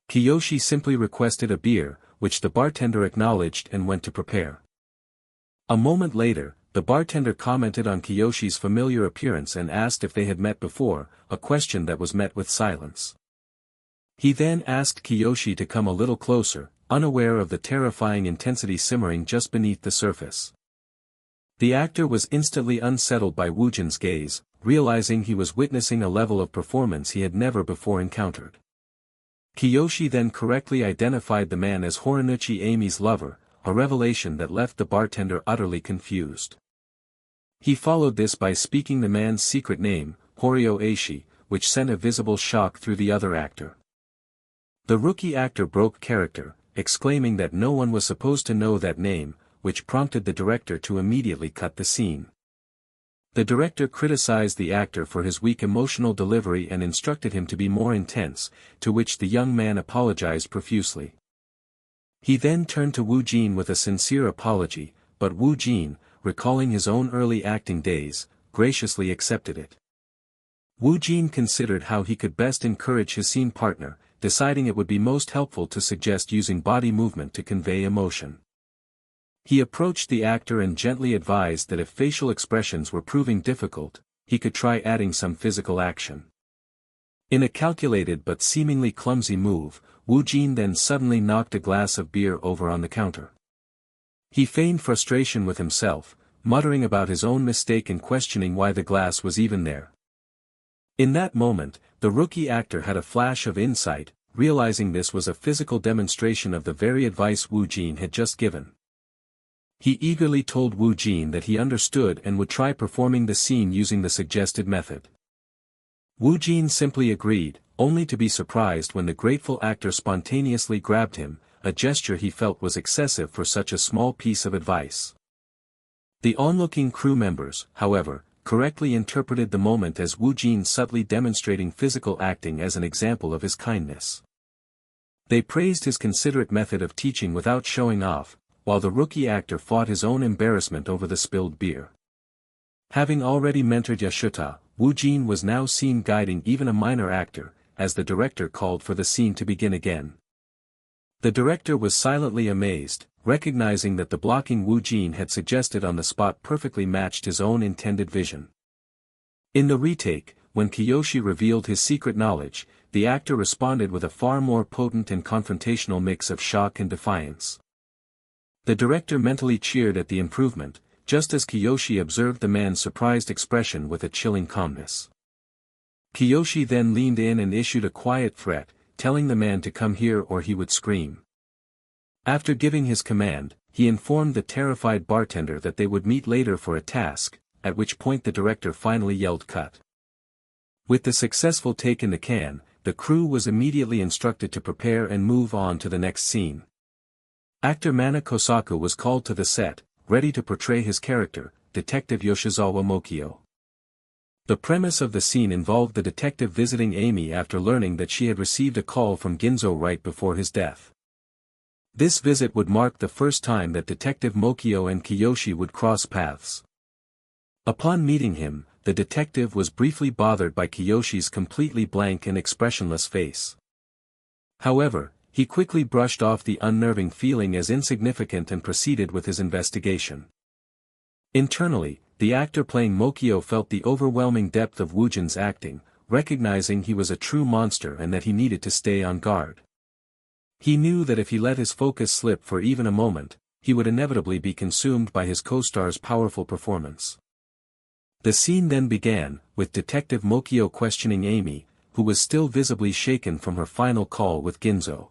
Kiyoshi simply requested a beer, which the bartender acknowledged and went to prepare. A moment later, the bartender commented on Kiyoshi's familiar appearance and asked if they had met before, a question that was met with silence. He then asked Kiyoshi to come a little closer, unaware of the terrifying intensity simmering just beneath the surface. The actor was instantly unsettled by Woojin's gaze, realizing he was witnessing a level of performance he had never before encountered. Kiyoshi then correctly identified the man as Horonichi Amy's lover, a revelation that left the bartender utterly confused. He followed this by speaking the man's secret name, Horio Aishi, which sent a visible shock through the other actor. The rookie actor broke character, exclaiming that no one was supposed to know that name, which prompted the director to immediately cut the scene. The director criticized the actor for his weak emotional delivery and instructed him to be more intense, to which the young man apologized profusely. He then turned to Woojin with a sincere apology, but Woojin, recalling his own early acting days, graciously accepted it. Woojin considered how he could best encourage his scene partner, deciding it would be most helpful to suggest using body movement to convey emotion. He approached the actor and gently advised that if facial expressions were proving difficult, he could try adding some physical action. In a calculated but seemingly clumsy move, Woojin then suddenly knocked a glass of beer over on the counter. He feigned frustration with himself, muttering about his own mistake and questioning why the glass was even there. In that moment, the rookie actor had a flash of insight, realizing this was a physical demonstration of the very advice Woojin had just given. He eagerly told Woojin that he understood and would try performing the scene using the suggested method. Woojin simply agreed, only to be surprised when the grateful actor spontaneously grabbed him, a gesture he felt was excessive for such a small piece of advice. The onlooking crew members, however, correctly interpreted the moment as Woojin subtly demonstrating physical acting as an example of his kindness. They praised his considerate method of teaching without showing off, while the rookie actor fought his own embarrassment over the spilled beer. Having already mentored Yashuta, Woojin was now seen guiding even a minor actor, as the director called for the scene to begin again. The director was silently amazed, recognizing that the blocking Woojin had suggested on the spot perfectly matched his own intended vision. In the retake, when Kiyoshi revealed his secret knowledge, the actor responded with a far more potent and confrontational mix of shock and defiance. The director mentally cheered at the improvement, just as Kiyoshi observed the man's surprised expression with a chilling calmness. Kiyoshi then leaned in and issued a quiet threat, telling the man to come here or he would scream. After giving his command, he informed the terrified bartender that they would meet later for a task, at which point the director finally yelled cut. With the successful take in the can, the crew was immediately instructed to prepare and move on to the next scene. Actor Mana Kosaku was called to the set, ready to portray his character, Detective Yoshizawa Mokio. The premise of the scene involved the detective visiting Amy after learning that she had received a call from Ginzo right before his death. This visit would mark the first time that Detective Mokio and Kiyoshi would cross paths. Upon meeting him, the detective was briefly bothered by Kiyoshi's completely blank and expressionless face. However, he quickly brushed off the unnerving feeling as insignificant and proceeded with his investigation. Internally, the actor playing Mokio felt the overwhelming depth of Woojin's acting, recognizing he was a true monster and that he needed to stay on guard. He knew that if he let his focus slip for even a moment, he would inevitably be consumed by his co-star's powerful performance. The scene then began, with Detective Mokio questioning Amy, who was still visibly shaken from her final call with Ginzo.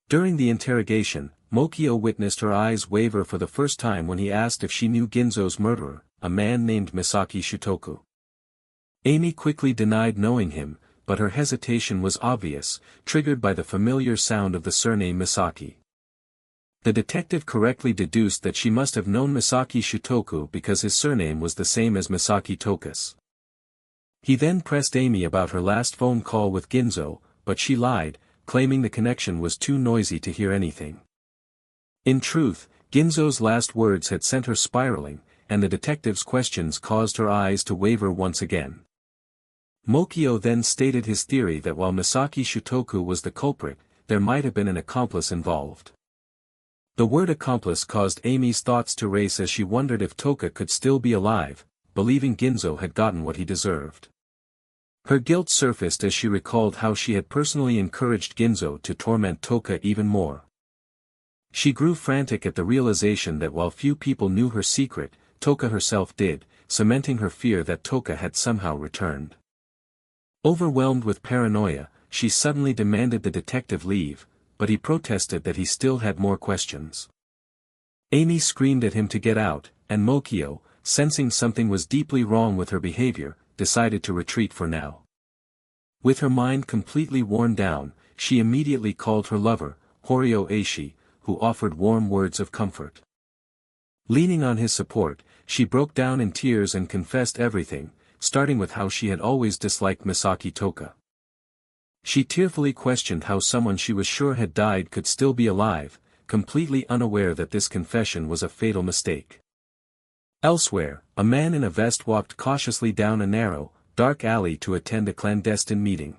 During the interrogation, Mokio witnessed her eyes waver for the first time when he asked if she knew Ginzo's murderer, a man named Misaki Shutoku. Amy quickly denied knowing him, but her hesitation was obvious, triggered by the familiar sound of the surname Misaki. The detective correctly deduced that she must have known Misaki Shutoku because his surname was the same as Misaki Tokus. He then pressed Amy about her last phone call with Ginzo, but she lied, claiming the connection was too noisy to hear anything. In truth, Ginzo's last words had sent her spiraling, and the detective's questions caused her eyes to waver once again. Mokio then stated his theory that while Misaki Shutoku was the culprit, there might have been an accomplice involved. The word accomplice caused Amy's thoughts to race as she wondered if Toka could still be alive, believing Ginzo had gotten what he deserved. Her guilt surfaced as she recalled how she had personally encouraged Ginzo to torment Toka even more. She grew frantic at the realization that while few people knew her secret, Toka herself did, cementing her fear that Toka had somehow returned. Overwhelmed with paranoia, she suddenly demanded the detective leave, but he protested that he still had more questions. Amy screamed at him to get out, and Mokio, sensing something was deeply wrong with her behavior, decided to retreat for now. With her mind completely worn down, she immediately called her lover, Horio Eishi, who offered warm words of comfort. Leaning on his support, she broke down in tears and confessed everything, starting with how she had always disliked Misaki Toka. She tearfully questioned how someone she was sure had died could still be alive, completely unaware that this confession was a fatal mistake. Elsewhere, a man in a vest walked cautiously down a narrow, dark alley to attend a clandestine meeting.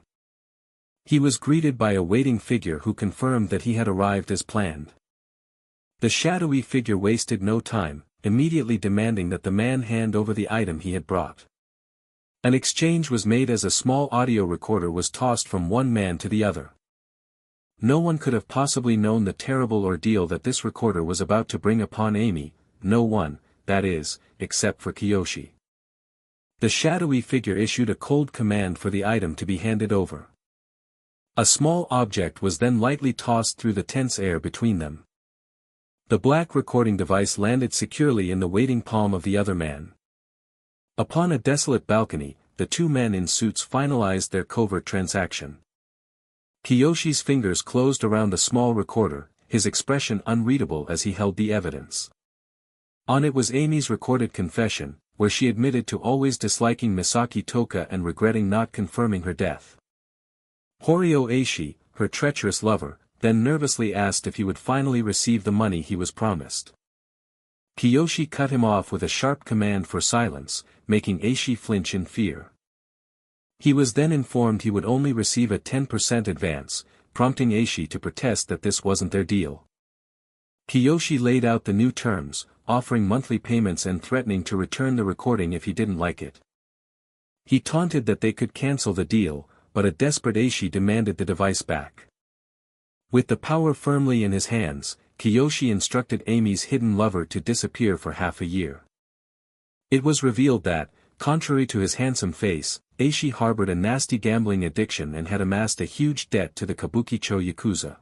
He was greeted by a waiting figure who confirmed that he had arrived as planned. The shadowy figure wasted no time, immediately demanding that the man hand over the item he had brought. An exchange was made as a small audio recorder was tossed from one man to the other. No one could have possibly known the terrible ordeal that this recorder was about to bring upon Amy, no one, that is, except for Kiyoshi. The shadowy figure issued a cold command for the item to be handed over. A small object was then lightly tossed through the tense air between them. The black recording device landed securely in the waiting palm of the other man. Upon a desolate balcony, the two men in suits finalized their covert transaction. Kiyoshi's fingers closed around the small recorder, his expression unreadable as he held the evidence. On it was Amy's recorded confession, where she admitted to always disliking Misaki Toka and regretting not confirming her death. Horio Eishi, her treacherous lover, then nervously asked if he would finally receive the money he was promised. Kiyoshi cut him off with a sharp command for silence, making Eishi flinch in fear. He was then informed he would only receive a 10% advance, prompting Eishi to protest that this wasn't their deal. Kiyoshi laid out the new terms, offering monthly payments and threatening to return the recording if he didn't like it. He taunted that they could cancel the deal, but a desperate Eishi demanded the device back. With the power firmly in his hands, Kiyoshi instructed Amy's hidden lover to disappear for half a year. It was revealed that, contrary to his handsome face, Eishi harbored a nasty gambling addiction and had amassed a huge debt to the Kabukicho Yakuza.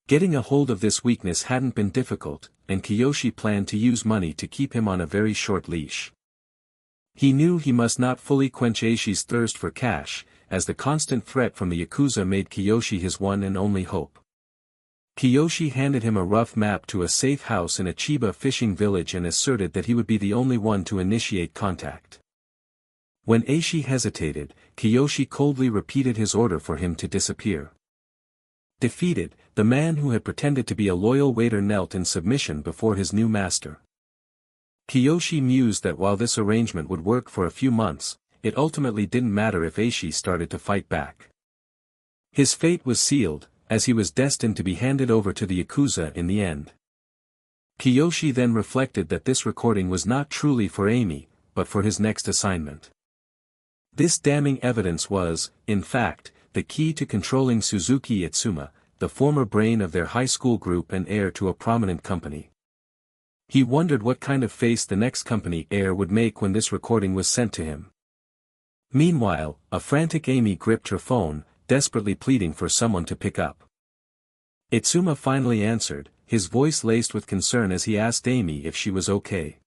Getting a hold of this weakness hadn't been difficult, and Kiyoshi planned to use money to keep him on a very short leash. He knew he must not fully quench Eishi's thirst for cash, as the constant threat from the Yakuza made Kiyoshi his one and only hope. Kiyoshi handed him a rough map to a safe house in a Chiba fishing village and asserted that he would be the only one to initiate contact. When Eishi hesitated, Kiyoshi coldly repeated his order for him to disappear. Defeated, the man who had pretended to be a loyal waiter knelt in submission before his new master. Kiyoshi mused that while this arrangement would work for a few months, it ultimately didn't matter if Eishi started to fight back. His fate was sealed, as he was destined to be handed over to the Yakuza in the end. Kiyoshi then reflected that this recording was not truly for Amy, but for his next assignment. This damning evidence was, in fact, the key to controlling Suzuki Itsuma, the former brain of their high school group and heir to a prominent company. He wondered what kind of face the next company heir would make when this recording was sent to him. Meanwhile, a frantic Amy gripped her phone, desperately pleading for someone to pick up. Itsuma finally answered, his voice laced with concern as he asked Amy if she was okay.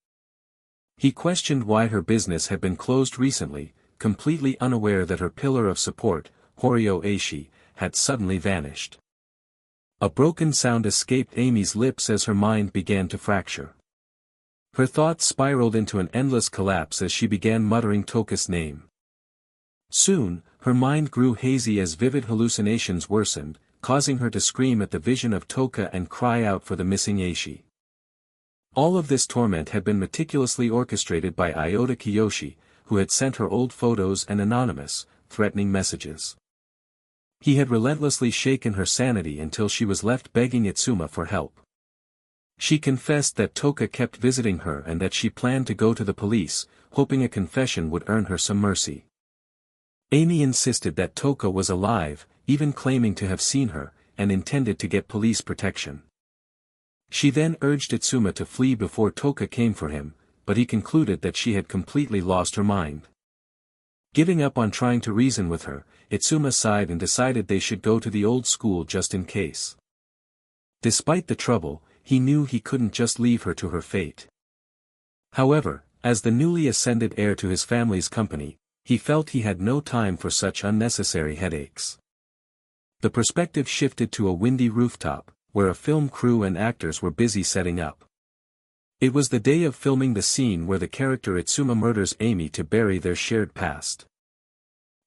He questioned why her business had been closed recently, completely unaware that her pillar of support, Horio Eishi, had suddenly vanished. A broken sound escaped Amy's lips as her mind began to fracture. Her thoughts spiraled into an endless collapse as she began muttering Toka's name. Soon, her mind grew hazy as vivid hallucinations worsened, causing her to scream at the vision of Toka and cry out for the missing Eishi. All of this torment had been meticulously orchestrated by Iota Kiyoshi, who had sent her old photos and anonymous, threatening messages. He had relentlessly shaken her sanity until she was left begging Itsuma for help. She confessed that Toka kept visiting her and that she planned to go to the police, hoping a confession would earn her some mercy. Amy insisted that Toka was alive, even claiming to have seen her, and intended to get police protection. She then urged Itsuma to flee before Toka came for him, but he concluded that she had completely lost her mind. Giving up on trying to reason with her, Itsuma sighed and decided they should go to the old school just in case. Despite the trouble, he knew he couldn't just leave her to her fate. However, as the newly ascended heir to his family's company, he felt he had no time for such unnecessary headaches. The perspective shifted to a windy rooftop, where a film crew and actors were busy setting up. It was the day of filming the scene where the character Itsuma murders Amy to bury their shared past.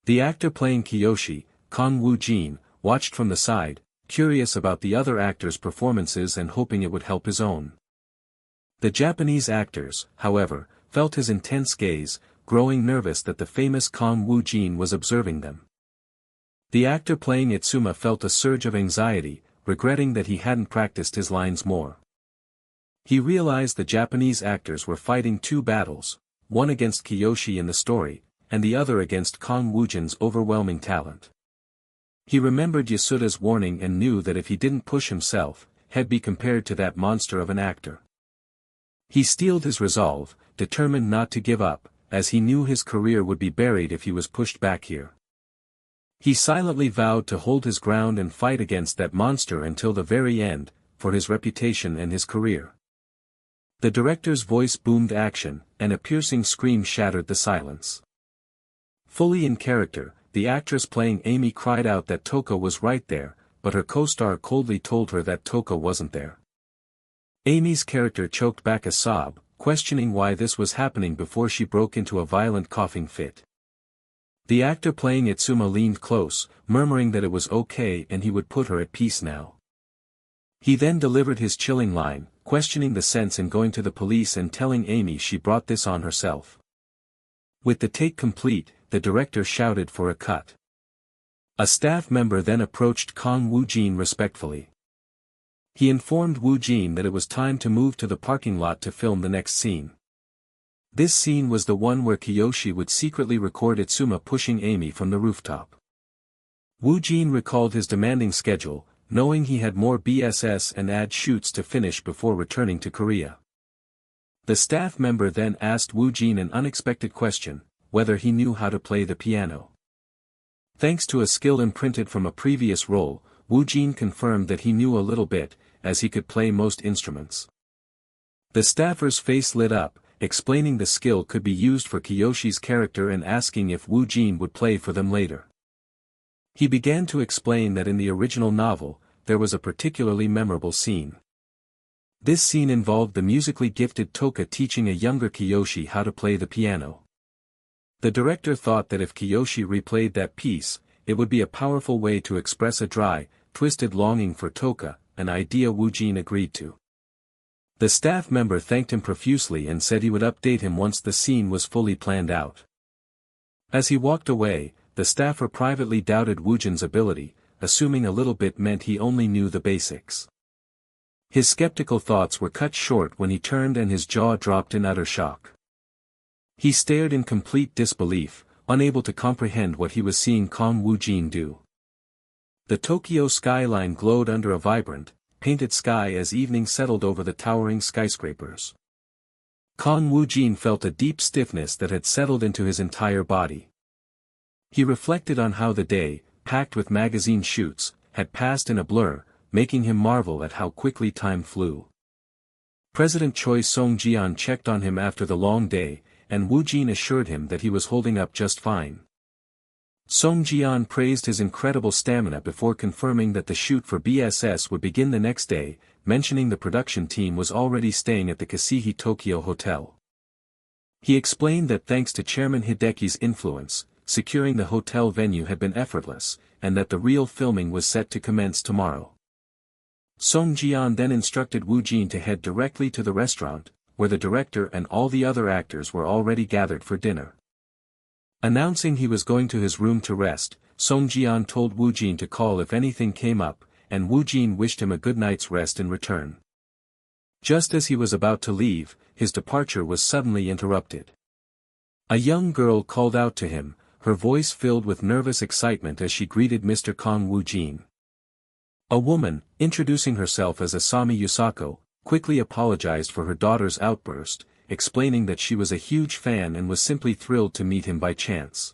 The actor playing Kiyoshi, Kang Woojin, watched from the side, curious about the other actors' performances and hoping it would help his own. The Japanese actors, however, felt his intense gaze, growing nervous that the famous Kang Woojin was observing them. The actor playing Itsuma felt a surge of anxiety, regretting that he hadn't practiced his lines more. He realized the Japanese actors were fighting two battles, one against Kiyoshi in the story, and the other against Kang Woojin's overwhelming talent. He remembered Yasuda's warning and knew that if he didn't push himself, he'd be compared to that monster of an actor. He steeled his resolve, determined not to give up, as he knew his career would be buried if he was pushed back here. He silently vowed to hold his ground and fight against that monster until the very end, for his reputation and his career. The director's voice boomed action, and a piercing scream shattered the silence. Fully in character, the actress playing Amy cried out that Toka was right there, but her co-star coldly told her that Toka wasn't there. Amy's character choked back a sob, questioning why this was happening before she broke into a violent coughing fit. The actor playing Itsuma leaned close, murmuring that it was okay and he would put her at peace now. He then delivered his chilling line, questioning the sense in going to the police and telling Amy she brought this on herself. With the take complete, the director shouted for a cut. A staff member then approached Kang Woojin respectfully. He informed Woojin that it was time to move to the parking lot to film the next scene. This scene was the one where Kiyoshi would secretly record Itsuma pushing Amy from the rooftop. Woojin recalled his demanding schedule, knowing he had more BSS and ad shoots to finish before returning to Korea. The staff member then asked Woojin an unexpected question, whether he knew how to play the piano. Thanks to a skill imprinted from a previous role, Woojin confirmed that he knew a little bit, as he could play most instruments. The staffer's face lit up, explaining the skill could be used for Kiyoshi's character and asking if Woojin would play for them later. He began to explain that in the original novel, there was a particularly memorable scene. This scene involved the musically gifted Toka teaching a younger Kiyoshi how to play the piano. The director thought that if Kiyoshi replayed that piece, it would be a powerful way to express a dry, twisted longing for Toka, an idea Woojin agreed to. The staff member thanked him profusely and said he would update him once the scene was fully planned out. As he walked away, the staffer privately doubted Woojin's ability, assuming a little bit meant he only knew the basics. His skeptical thoughts were cut short when he turned and his jaw dropped in utter shock. He stared in complete disbelief, unable to comprehend what he was seeing Kang Woojin do. The Tokyo skyline glowed under a vibrant, painted sky as evening settled over the towering skyscrapers. Kang Woojin felt a deep stiffness that had settled into his entire body. He reflected on how the day, packed with magazine shoots, had passed in a blur, making him marvel at how quickly time flew. President Choi Song-jian checked on him after the long day, and Woojin assured him that he was holding up just fine. Song-jian praised his incredible stamina before confirming that the shoot for BSS would begin the next day, mentioning the production team was already staying at the Kasihi Tokyo Hotel. He explained that thanks to Chairman Hideki's influence, securing the hotel venue had been effortless, and that the real filming was set to commence tomorrow. Song-jian then instructed Woojin to head directly to the restaurant, where the director and all the other actors were already gathered for dinner. Announcing he was going to his room to rest, Song-jian told Woojin to call if anything came up, and Woojin wished him a good night's rest in return. Just as he was about to leave, his departure was suddenly interrupted. A young girl called out to him, her voice filled with nervous excitement as she greeted Mr. Kang Woojin. A woman, introducing herself as Asami Yusako, quickly apologized for her daughter's outburst, explaining that she was a huge fan and was simply thrilled to meet him by chance.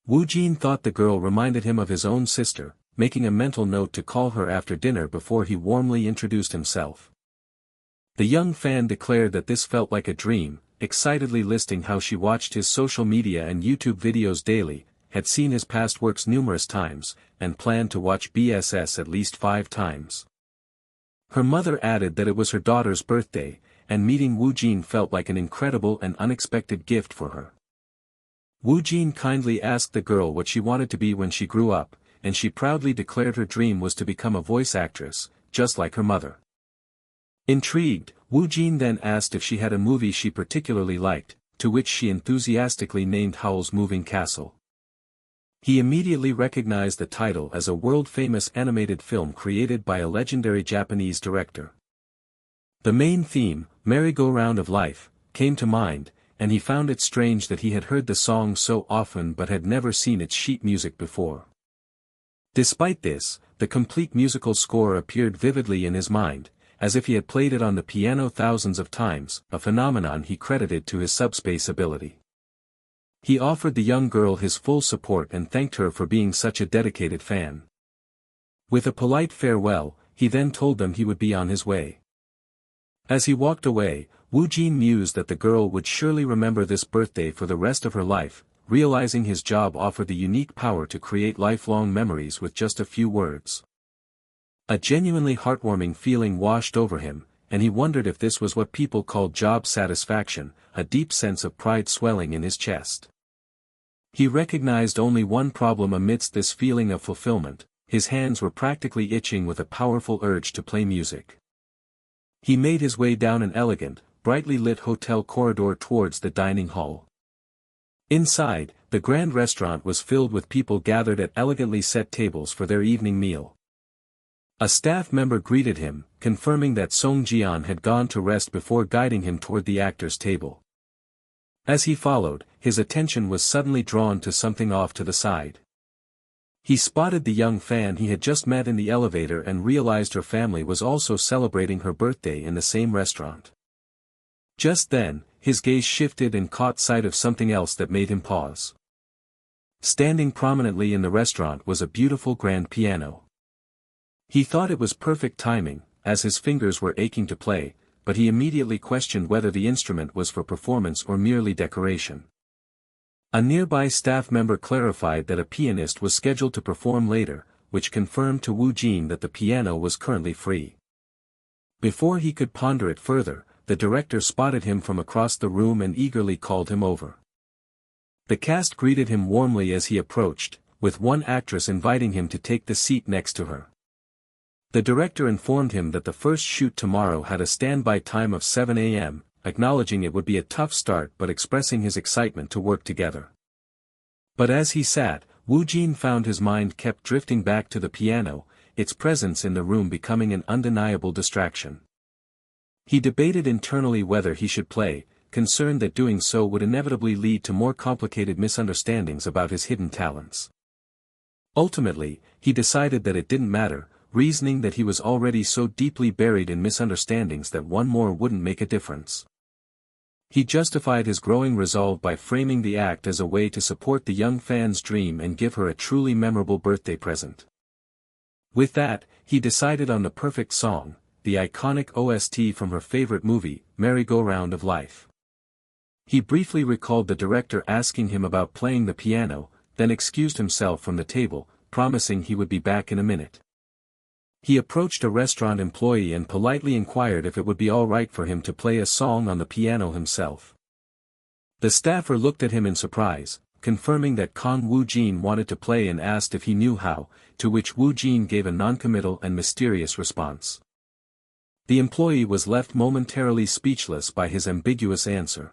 Woojin thought the girl reminded him of his own sister, making a mental note to call her after dinner before he warmly introduced himself. The young fan declared that this felt like a dream, excitedly listing how she watched his social media and YouTube videos daily, had seen his past works numerous times, and planned to watch BSS at least 5 times. Her mother added that it was her daughter's birthday, and meeting Woojin felt like an incredible and unexpected gift for her. Woojin kindly asked the girl what she wanted to be when she grew up, and she proudly declared her dream was to become a voice actress, just like her mother. Intrigued, Woojin then asked if she had a movie she particularly liked, to which she enthusiastically named Howl's Moving Castle. He immediately recognized the title as a world-famous animated film created by a legendary Japanese director. The main theme, Merry-Go-Round of Life, came to mind, and he found it strange that he had heard the song so often but had never seen its sheet music before. Despite this, the complete musical score appeared vividly in his mind, as if he had played it on the piano thousands of times, a phenomenon he credited to his subspace ability. He offered the young girl his full support and thanked her for being such a dedicated fan. With a polite farewell, he then told them he would be on his way. As he walked away, Woojin mused that the girl would surely remember this birthday for the rest of her life, realizing his job offered the unique power to create lifelong memories with just a few words. A genuinely heartwarming feeling washed over him, and he wondered if this was what people called job satisfaction, a deep sense of pride swelling in his chest. He recognized only one problem amidst this feeling of fulfillment: his hands were practically itching with a powerful urge to play music. He made his way down an elegant, brightly lit hotel corridor towards the dining hall. Inside, the grand restaurant was filled with people gathered at elegantly set tables for their evening meal. A staff member greeted him, confirming that Song Jian had gone to rest before guiding him toward the actor's table. As he followed, his attention was suddenly drawn to something off to the side. He spotted the young fan he had just met in the elevator and realized her family was also celebrating her birthday in the same restaurant. Just then, his gaze shifted and caught sight of something else that made him pause. Standing prominently in the restaurant was a beautiful grand piano. He thought it was perfect timing, as his fingers were aching to play, but he immediately questioned whether the instrument was for performance or merely decoration. A nearby staff member clarified that a pianist was scheduled to perform later, which confirmed to Woojin that the piano was currently free. Before he could ponder it further, the director spotted him from across the room and eagerly called him over. The cast greeted him warmly as he approached, with one actress inviting him to take the seat next to her. The director informed him that the first shoot tomorrow had a standby time of 7 a.m., acknowledging it would be a tough start but expressing his excitement to work together. But as he sat, Woojin found his mind kept drifting back to the piano, its presence in the room becoming an undeniable distraction. He debated internally whether he should play, concerned that doing so would inevitably lead to more complicated misunderstandings about his hidden talents. Ultimately, he decided that it didn't matter, reasoning that he was already so deeply buried in misunderstandings that one more wouldn't make a difference. He justified his growing resolve by framing the act as a way to support the young fan's dream and give her a truly memorable birthday present. With that, he decided on the perfect song, the iconic OST from her favorite movie, Merry-Go-Round of Life. He briefly recalled the director asking him about playing the piano, then excused himself from the table, promising he would be back in a minute. He approached a restaurant employee and politely inquired if it would be all right for him to play a song on the piano himself. The staffer looked at him in surprise, confirming that Kang Woojin wanted to play and asked if he knew how, to which Woojin gave a noncommittal and mysterious response. The employee was left momentarily speechless by his ambiguous answer.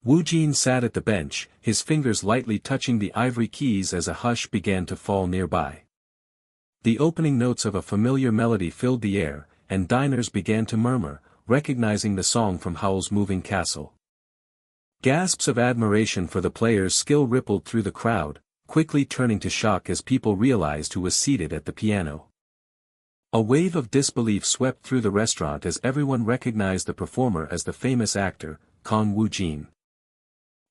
Woojin sat at the bench, his fingers lightly touching the ivory keys as a hush began to fall nearby. The opening notes of a familiar melody filled the air, and diners began to murmur, recognizing the song from Howl's Moving Castle. Gasps of admiration for the player's skill rippled through the crowd, quickly turning to shock as people realized who was seated at the piano. A wave of disbelief swept through the restaurant as everyone recognized the performer as the famous actor, Kang Woojin.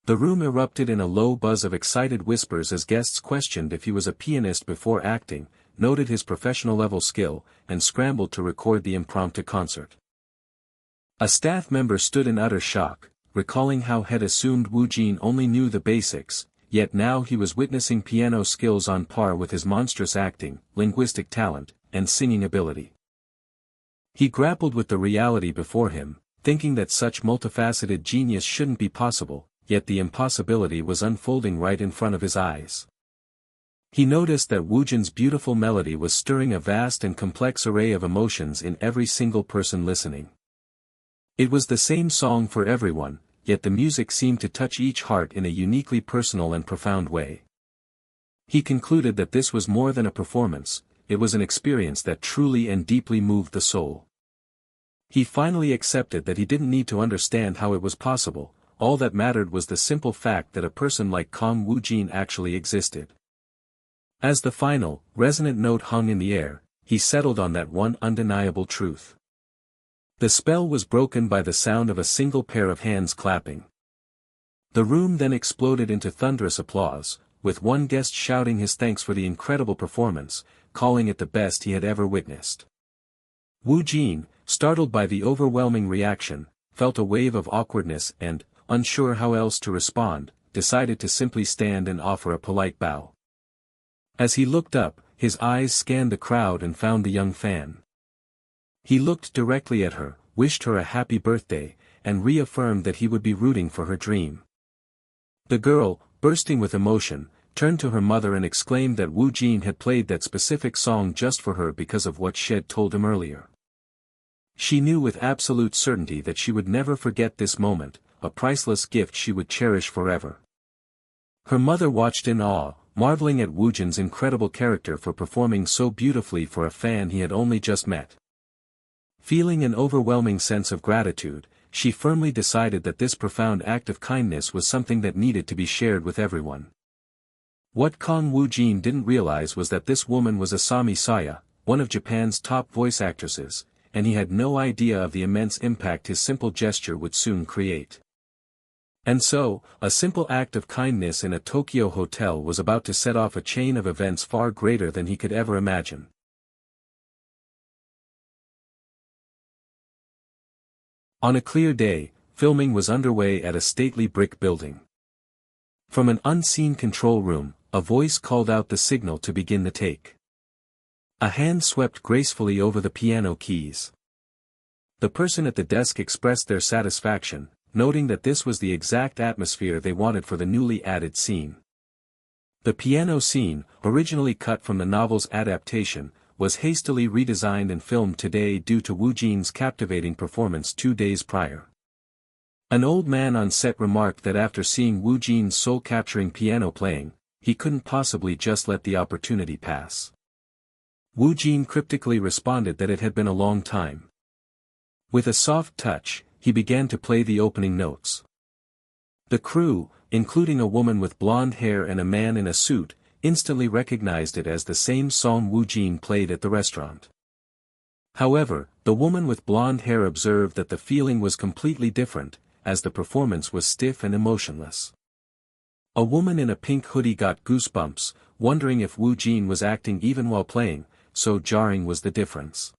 The room erupted in a low buzz of excited whispers as guests questioned if he was a pianist before acting, noted his professional-level skill, and scrambled to record the impromptu concert. A staff member stood in utter shock, recalling how had assumed Woojin only knew the basics, yet now he was witnessing piano skills on par with his monstrous acting, linguistic talent, and singing ability. He grappled with the reality before him, thinking that such multifaceted genius shouldn't be possible, yet the impossibility was unfolding right in front of his eyes. He noticed that Woojin's beautiful melody was stirring a vast and complex array of emotions in every single person listening. It was the same song for everyone, yet the music seemed to touch each heart in a uniquely personal and profound way. He concluded that this was more than a performance, it was an experience that truly and deeply moved the soul. He finally accepted that he didn't need to understand how it was possible, all that mattered was the simple fact that a person like Kang Woojin actually existed. As the final, resonant note hung in the air, he settled on that one undeniable truth. The spell was broken by the sound of a single pair of hands clapping. The room then exploded into thunderous applause, with one guest shouting his thanks for the incredible performance, calling it the best he had ever witnessed. Woojin, startled by the overwhelming reaction, felt a wave of awkwardness and, unsure how else to respond, decided to simply stand and offer a polite bow. As he looked up, his eyes scanned the crowd and found the young fan. He looked directly at her, wished her a happy birthday, and reaffirmed that he would be rooting for her dream. The girl, bursting with emotion, turned to her mother and exclaimed that Woojin had played that specific song just for her because of what she had told him earlier. She knew with absolute certainty that she would never forget this moment, a priceless gift she would cherish forever. Her mother watched in awe, marveling at Woojin's incredible character for performing so beautifully for a fan he had only just met. Feeling an overwhelming sense of gratitude, she firmly decided that this profound act of kindness was something that needed to be shared with everyone. What Kang Woojin didn't realize was that this woman was Asami Saya, one of Japan's top voice actresses, and he had no idea of the immense impact his simple gesture would soon create. And so, a simple act of kindness in a Tokyo hotel was about to set off a chain of events far greater than he could ever imagine. On a clear day, filming was underway at a stately brick building. From an unseen control room, a voice called out the signal to begin the take. A hand swept gracefully over the piano keys. The person at the desk expressed their satisfaction, noting that this was the exact atmosphere they wanted for the newly added scene. The piano scene, originally cut from the novel's adaptation, was hastily redesigned and filmed today due to Woojin's captivating performance 2 days prior. An old man on set remarked that after seeing Woojin's soul-capturing piano playing, he couldn't possibly just let the opportunity pass. Woojin cryptically responded that it had been a long time. With a soft touch, he began to play the opening notes. The crew, including a woman with blonde hair and a man in a suit, instantly recognized it as the same song Woojin played at the restaurant. However, the woman with blonde hair observed that the feeling was completely different, as the performance was stiff and emotionless. A woman in a pink hoodie got goosebumps, wondering if Woojin was acting even while playing, so jarring was the difference.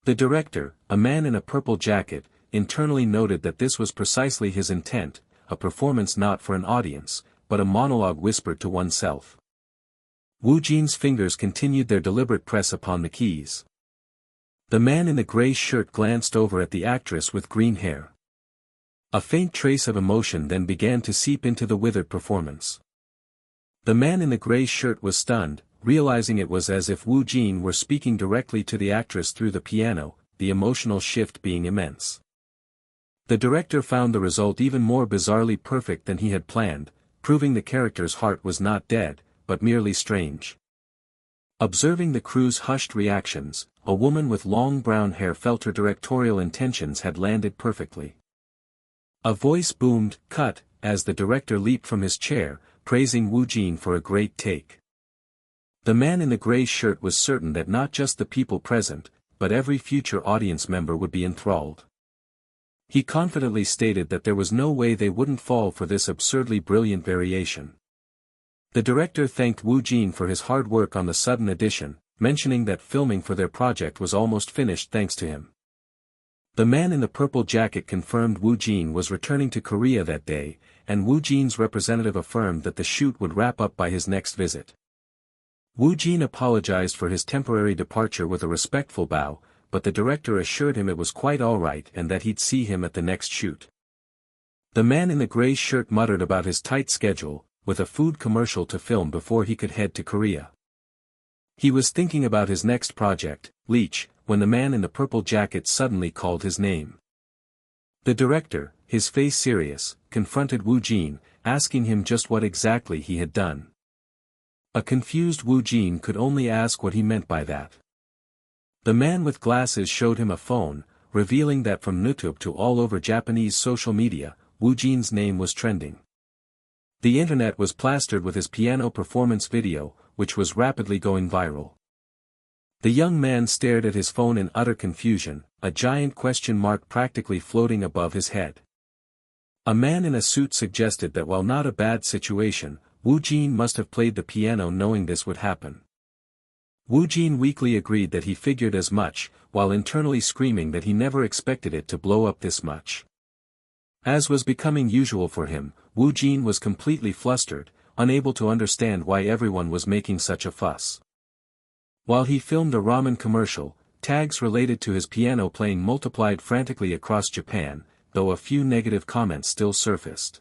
The director, a man in a purple jacket, internally noted that this was precisely his intent, a performance not for an audience, but a monologue whispered to oneself. Woojin's fingers continued their deliberate press upon the keys. The man in the gray shirt glanced over at the actress with green hair. A faint trace of emotion then began to seep into the withered performance. The man in the gray shirt was stunned, realizing it was as if Woojin were speaking directly to the actress through the piano, the emotional shift being immense. The director found the result even more bizarrely perfect than he had planned, proving the character's heart was not dead, but merely strange. Observing the crew's hushed reactions, a woman with long brown hair felt her directorial intentions had landed perfectly. A voice boomed, "Cut," as the director leaped from his chair, praising Woojin for a great take. The man in the gray shirt was certain that not just the people present, but every future audience member would be enthralled. He confidently stated that there was no way they wouldn't fall for this absurdly brilliant variation. The director thanked Woojin for his hard work on the sudden addition, mentioning that filming for their project was almost finished thanks to him. The man in the purple jacket confirmed Woojin was returning to Korea that day, and Woojin's representative affirmed that the shoot would wrap up by his next visit. Woojin apologized for his temporary departure with a respectful bow, but the director assured him it was quite alright and that he'd see him at the next shoot. The man in the gray shirt muttered about his tight schedule, with a food commercial to film before he could head to Korea. He was thinking about his next project, Leech, when the man in the purple jacket suddenly called his name. The director, his face serious, confronted Woojin, asking him just what exactly he had done. A confused Woojin could only ask what he meant by that. The man with glasses showed him a phone, revealing that from YouTube to all over Japanese social media, Woojin's name was trending. The internet was plastered with his piano performance video, which was rapidly going viral. The young man stared at his phone in utter confusion, a giant question mark practically floating above his head. A man in a suit suggested that while not a bad situation, Woojin must have played the piano knowing this would happen. Woojin weakly agreed that he figured as much, while internally screaming that he never expected it to blow up this much. As was becoming usual for him, Woojin was completely flustered, unable to understand why everyone was making such a fuss. While he filmed a ramen commercial, tags related to his piano playing multiplied frantically across Japan, though a few negative comments still surfaced.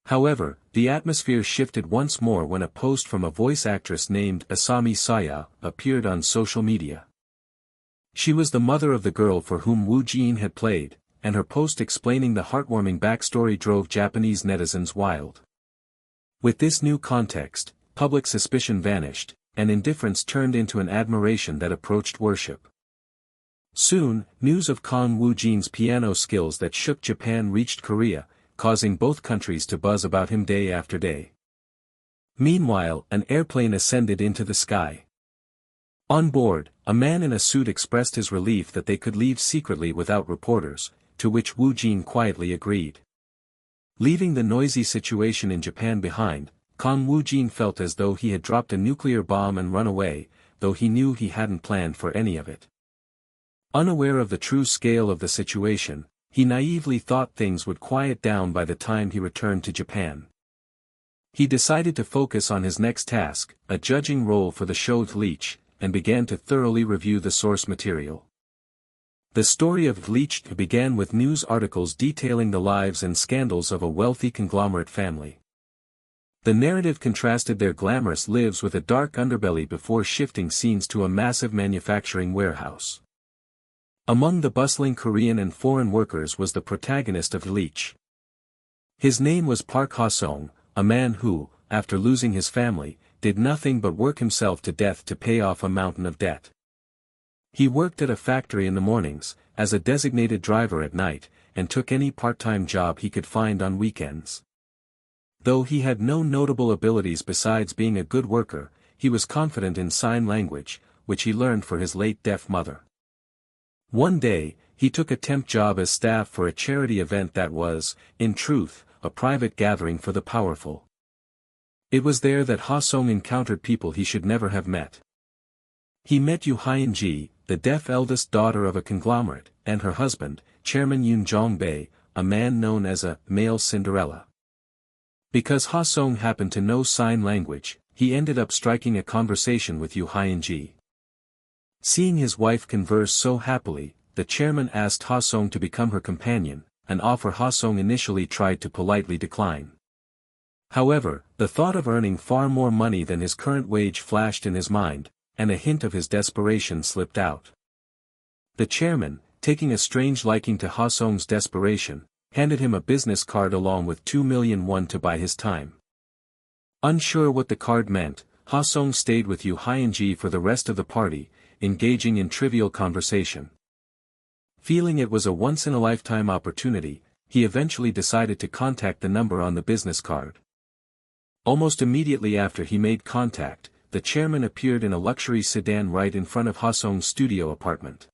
However, the atmosphere shifted once more when a post from a voice actress named Asami Saya appeared on social media. She was the mother of the girl for whom Woojin had played, and her post explaining the heartwarming backstory drove Japanese netizens wild. With this new context, public suspicion vanished, and indifference turned into an admiration that approached worship. Soon, news of Kang Woojin's piano skills that shook Japan reached Korea, causing both countries to buzz about him day after day. Meanwhile, an airplane ascended into the sky. On board, a man in a suit expressed his relief that they could leave secretly without reporters, to which Woojin quietly agreed. Leaving the noisy situation in Japan behind, Kang Woojin felt as though he had dropped a nuclear bomb and run away, though he knew he hadn't planned for any of it. Unaware of the true scale of the situation, he naively thought things would quiet down by the time he returned to Japan. He decided to focus on his next task, a judging role for the show Bleach, and began to thoroughly review the source material. The story of Bleach began with news articles detailing the lives and scandals of a wealthy conglomerate family. The narrative contrasted their glamorous lives with a dark underbelly before shifting scenes to a massive manufacturing warehouse. Among the bustling Korean and foreign workers was the protagonist of Bleach. His name was Park Ha-sung, a man who, after losing his family, did nothing but work himself to death to pay off a mountain of debt. He worked at a factory in the mornings, as a designated driver at night, and took any part-time job he could find on weekends. Though he had no notable abilities besides being a good worker, he was confident in sign language, which he learned for his late deaf mother. One day, he took a temp job as staff for a charity event that was, in truth, a private gathering for the powerful. It was there that Ha-sung encountered people he should never have met. He met Yoo Hyun-ji, the deaf eldest daughter of a conglomerate, and her husband, Chairman Yoon Jong-bae, a man known as a male Cinderella. Because Ha-sung happened to know sign language, he ended up striking a conversation with Yoo Hyun-ji. Seeing his wife converse so happily, the chairman asked Ha-sung to become her companion, an offer Ha-sung initially tried to politely decline. However, the thought of earning far more money than his current wage flashed in his mind, and a hint of his desperation slipped out. The chairman, taking a strange liking to Ha-sung's desperation, handed him a business card along with 2 million won to buy his time. Unsure what the card meant, Ha-sung stayed with Yoo Hyun-ji for the rest of the party, engaging in trivial conversation. Feeling it was a once-in-a-lifetime opportunity, he eventually decided to contact the number on the business card. Almost immediately after he made contact, the chairman appeared in a luxury sedan right in front of Ha-sung's studio apartment.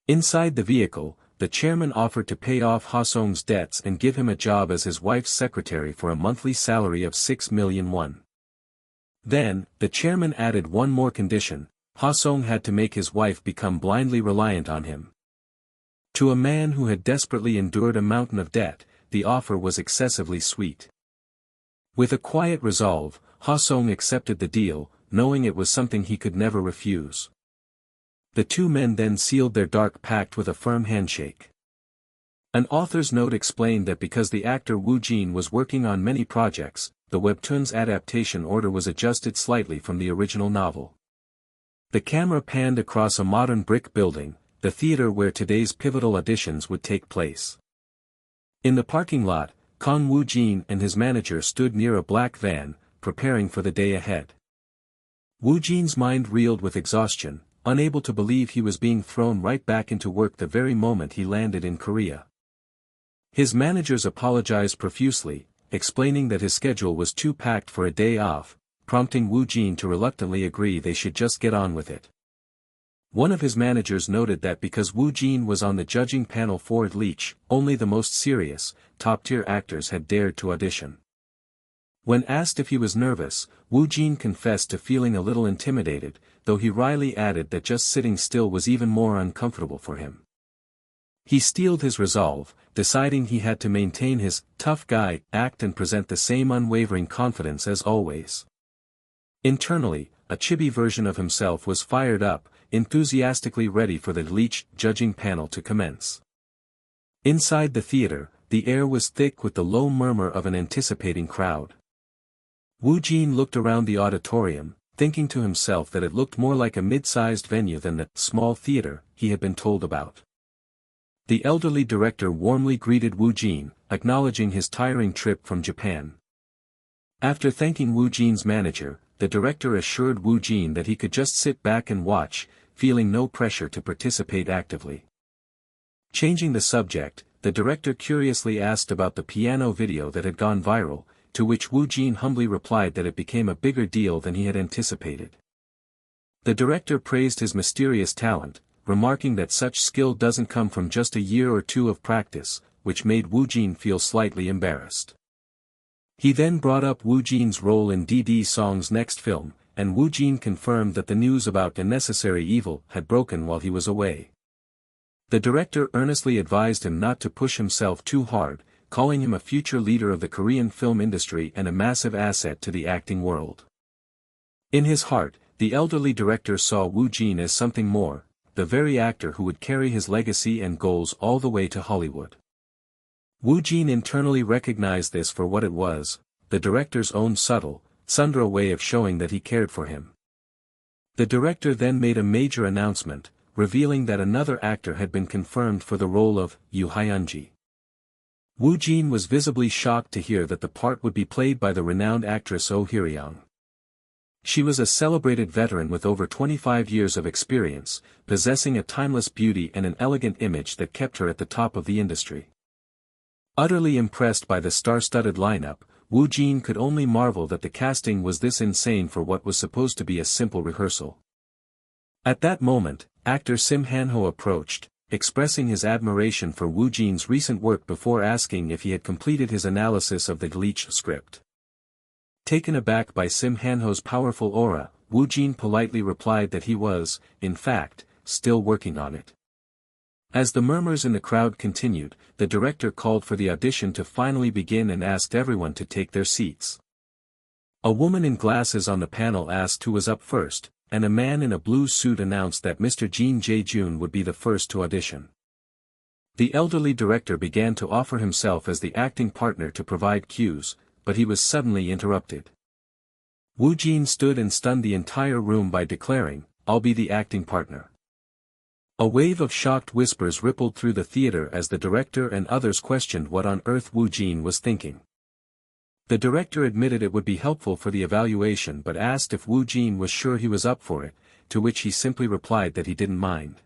Inside the vehicle, the chairman offered to pay off Ha-sung's debts and give him a job as his wife's secretary for a monthly salary of 6 million won. Then, the chairman added one more condition: Ha-sung had to make his wife become blindly reliant on him. To a man who had desperately endured a mountain of debt, the offer was excessively sweet. With a quiet resolve, Ha-sung accepted the deal, knowing it was something he could never refuse. The two men then sealed their dark pact with a firm handshake. An author's note explained that because the actor Woojin was working on many projects, the webtoon's adaptation order was adjusted slightly from the original novel. The camera panned across a modern brick building, the theater where today's pivotal auditions would take place. In the parking lot, Kang Woojin and his manager stood near a black van, preparing for the day ahead. Woojin's mind reeled with exhaustion, unable to believe he was being thrown right back into work the very moment he landed in Korea. His managers apologized profusely, explaining that his schedule was too packed for a day off, prompting Woojin to reluctantly agree they should just get on with it. One of his managers noted that because Woojin was on the judging panel for Bleach, only the most serious, top-tier actors had dared to audition. When asked if he was nervous, Woojin confessed to feeling a little intimidated, though he wryly added that just sitting still was even more uncomfortable for him. He steeled his resolve, deciding he had to maintain his tough guy act and present the same unwavering confidence as always. Internally, a chibi version of himself was fired up, enthusiastically ready for the Bleach judging panel to commence. Inside the theater, the air was thick with the low murmur of an anticipating crowd. Woojin looked around the auditorium, thinking to himself that it looked more like a mid-sized venue than the small theater he had been told about. The elderly director warmly greeted Woojin, acknowledging his tiring trip from Japan. After thanking Woojin's manager, the director assured Woojin that he could just sit back and watch, feeling no pressure to participate actively. Changing the subject, the director curiously asked about the piano video that had gone viral, to which Woojin humbly replied that it became a bigger deal than he had anticipated. The director praised his mysterious talent, remarking that such skill doesn't come from just a year or two of practice, which made Woojin feel slightly embarrassed. He then brought up Woojin's role in DD Song's next film, and Woojin confirmed that the news about Unnecessary Evil had broken while he was away. The director earnestly advised him not to push himself too hard, calling him a future leader of the Korean film industry and a massive asset to the acting world. In his heart, the elderly director saw Woojin as something more, the very actor who would carry his legacy and goals all the way to Hollywood. Woojin internally recognized this for what it was, the director's own subtle, tsundere way of showing that he cared for him. The director then made a major announcement, revealing that another actor had been confirmed for the role of Yoo Hyunji. Woojin was visibly shocked to hear that the part would be played by the renowned actress Oh Hye-young. She was a celebrated veteran with over 25 years of experience, possessing a timeless beauty and an elegant image that kept her at the top of the industry. Utterly impressed by the star-studded lineup, Woojin could only marvel that the casting was this insane for what was supposed to be a simple rehearsal. At that moment, actor Sim Han-ho approached, expressing his admiration for Woojin's recent work before asking if he had completed his analysis of the Bleach script. Taken aback by Sim Han-ho's powerful aura, Woojin politely replied that he was, in fact, still working on it. As the murmurs in the crowd continued, the director called for the audition to finally begin and asked everyone to take their seats. A woman in glasses on the panel asked who was up first, and a man in a blue suit announced that Mr. Jin Jae-joon would be the first to audition. The elderly director began to offer himself as the acting partner to provide cues, but he was suddenly interrupted. Woojin stood and stunned the entire room by declaring, "I'll be the acting partner." A wave of shocked whispers rippled through the theater as the director and others questioned what on earth Woojin was thinking. The director admitted it would be helpful for the evaluation but asked if Woojin was sure he was up for it, to which he simply replied that he didn't mind.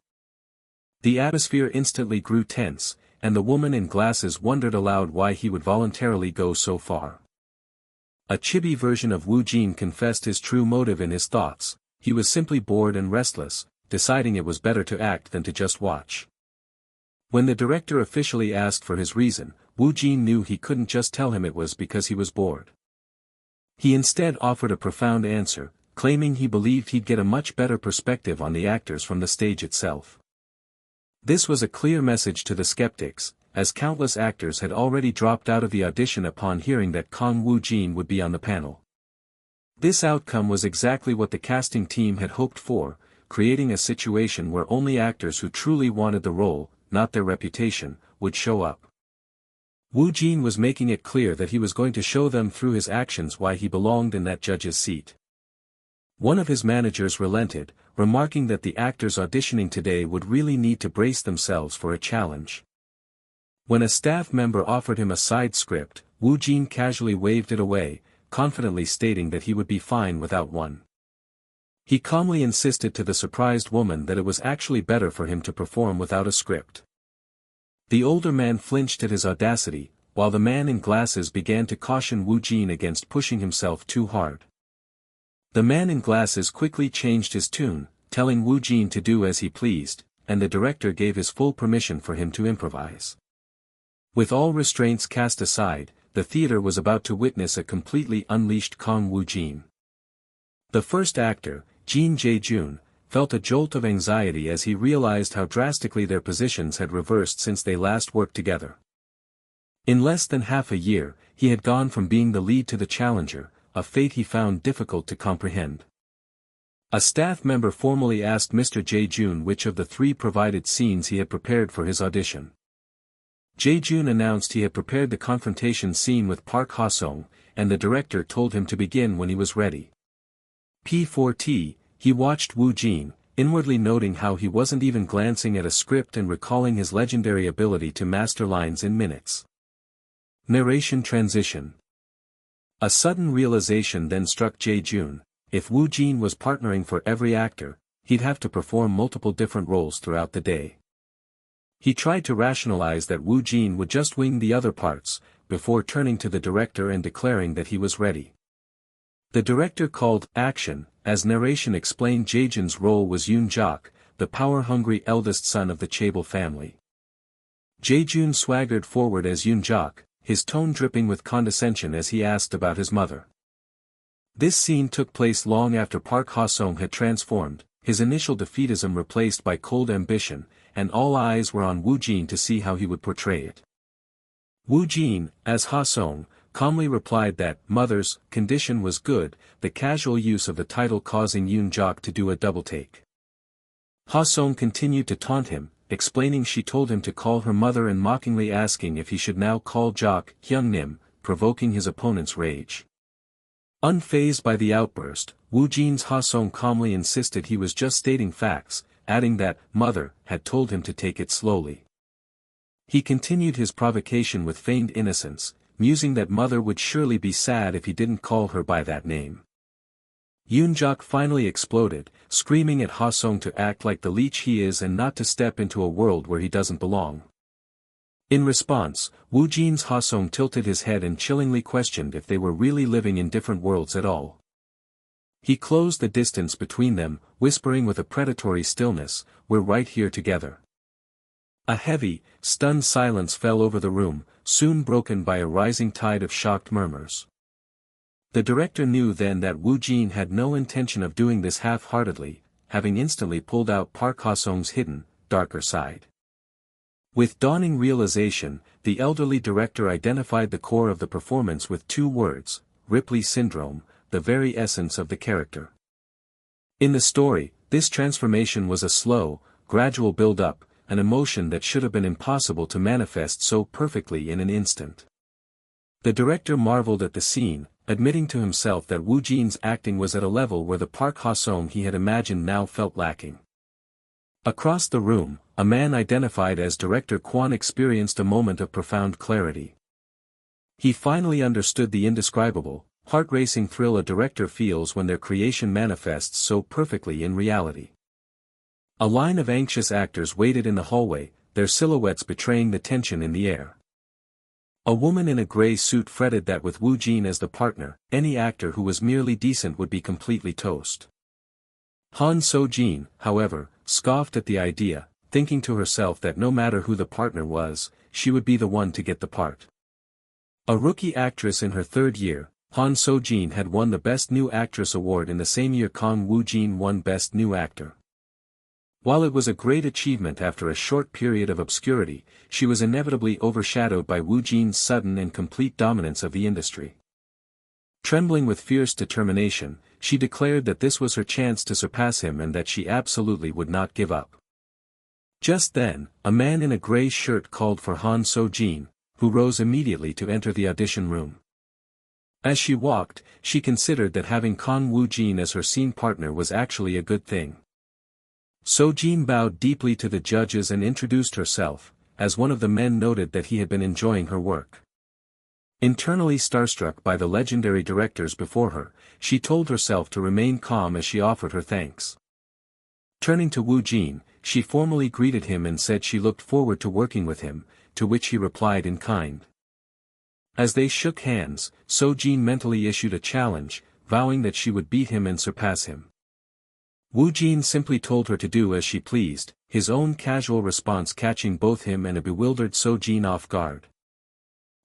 The atmosphere instantly grew tense, and the woman in glasses wondered aloud why he would voluntarily go so far. A chibi version of Woojin confessed his true motive in his thoughts: he was simply bored and restless, deciding it was better to act than to just watch. When the director officially asked for his reason, Woojin knew he couldn't just tell him it was because he was bored. He instead offered a profound answer, claiming he believed he'd get a much better perspective on the actors from the stage itself. This was a clear message to the skeptics, as countless actors had already dropped out of the audition upon hearing that Kang Woojin would be on the panel. This outcome was exactly what the casting team had hoped for, creating a situation where only actors who truly wanted the role, not their reputation, would show up. Woojin was making it clear that he was going to show them through his actions why he belonged in that judge's seat. One of his managers relented, remarking that the actors auditioning today would really need to brace themselves for a challenge. When a staff member offered him a side script, Woojin casually waved it away, confidently stating that he would be fine without one. He calmly insisted to the surprised woman that it was actually better for him to perform without a script. The older man flinched at his audacity, while the man in glasses began to caution Woojin against pushing himself too hard. The man in glasses quickly changed his tune, telling Woojin to do as he pleased, and the director gave his full permission for him to improvise. With all restraints cast aside, the theater was about to witness a completely unleashed Kang Woojin. The first actor, Jin Jae-jun, felt a jolt of anxiety as he realized how drastically their positions had reversed since they last worked together. In less than half a year, he had gone from being the lead to the challenger, a fate he found difficult to comprehend. A staff member formally asked Mr. Jae-jun which of the three provided scenes he had prepared for his audition. Jae-jun announced he had prepared the confrontation scene with Park Ha-sung, and the director told him to begin when he was ready. P4T, he watched Woojin, inwardly noting how he wasn't even glancing at a script and recalling his legendary ability to master lines in minutes. Narration transition. A sudden realization then struck Jae-jun: if Woojin was partnering for every actor, he'd have to perform multiple different roles throughout the day. He tried to rationalize that Woojin would just wing the other parts, before turning to the director and declaring that he was ready. The director called action, as narration explained Jae-jun's role was Yoon-jak, the power-hungry eldest son of the Chable family. Jae-jun swaggered forward as Yoon-jak, his tone dripping with condescension as he asked about his mother. This scene took place long after Park Ha-sung had transformed, his initial defeatism replaced by cold ambition, and all eyes were on Woojin to see how he would portray it. Woojin, as Ha-sung, calmly replied that mother's condition was good, the casual use of the title causing Yoon-jak to do a double take. Ha-sung continued to taunt him, explaining she told him to call her mother and mockingly asking if he should now call Jak Hyung-nim, provoking his opponent's rage. Unfazed by the outburst, Woojin's Ha-sung calmly insisted he was just stating facts, adding that mother had told him to take it slowly. He continued his provocation with feigned innocence, musing that mother would surely be sad if he didn't call her by that name. Yoon-jak finally exploded, screaming at Ha-sung to act like the leech he is and not to step into a world where he doesn't belong. In response, Woojin's Ha-sung tilted his head and chillingly questioned if they were really living in different worlds at all. He closed the distance between them, whispering with a predatory stillness, "We're right here together." A heavy, stunned silence fell over the room, soon broken by a rising tide of shocked murmurs. The director knew then that Woojin had no intention of doing this half-heartedly, having instantly pulled out Park Ha-sung's hidden, darker side. With dawning realization, the elderly director identified the core of the performance with two words: Ripley syndrome, the very essence of the character. In the story, this transformation was a slow, gradual build-up, an emotion that should have been impossible to manifest so perfectly in an instant. The director marveled at the scene, admitting to himself that Woojin's acting was at a level where the Park Ha-sung he had imagined now felt lacking. Across the room, a man identified as Director Kwon experienced a moment of profound clarity. He finally understood the indescribable, heart-racing thrill a director feels when their creation manifests so perfectly in reality. A line of anxious actors waited in the hallway, their silhouettes betraying the tension in the air. A woman in a gray suit fretted that with Woojin as the partner, any actor who was merely decent would be completely toast. Han So-jin, however, scoffed at the idea, thinking to herself that no matter who the partner was, she would be the one to get the part. A rookie actress in her third year, Han So-jin had won the Best New Actress award in the same year Kang Woojin won Best New Actor. While it was a great achievement after a short period of obscurity, she was inevitably overshadowed by Woojin's sudden and complete dominance of the industry. Trembling with fierce determination, she declared that this was her chance to surpass him and that she absolutely would not give up. Just then, a man in a gray shirt called for Han So-jin, who rose immediately to enter the audition room. As she walked, she considered that having Kang Woojin as her scene partner was actually a good thing. So-jin bowed deeply to the judges and introduced herself, as one of the men noted that he had been enjoying her work. Internally starstruck by the legendary directors before her, she told herself to remain calm as she offered her thanks. Turning to Woojin, she formally greeted him and said she looked forward to working with him, to which he replied in kind. As they shook hands, Sojin mentally issued a challenge, vowing that she would beat him and surpass him. Woojin simply told her to do as she pleased, his own casual response catching both him and a bewildered Sojin off guard.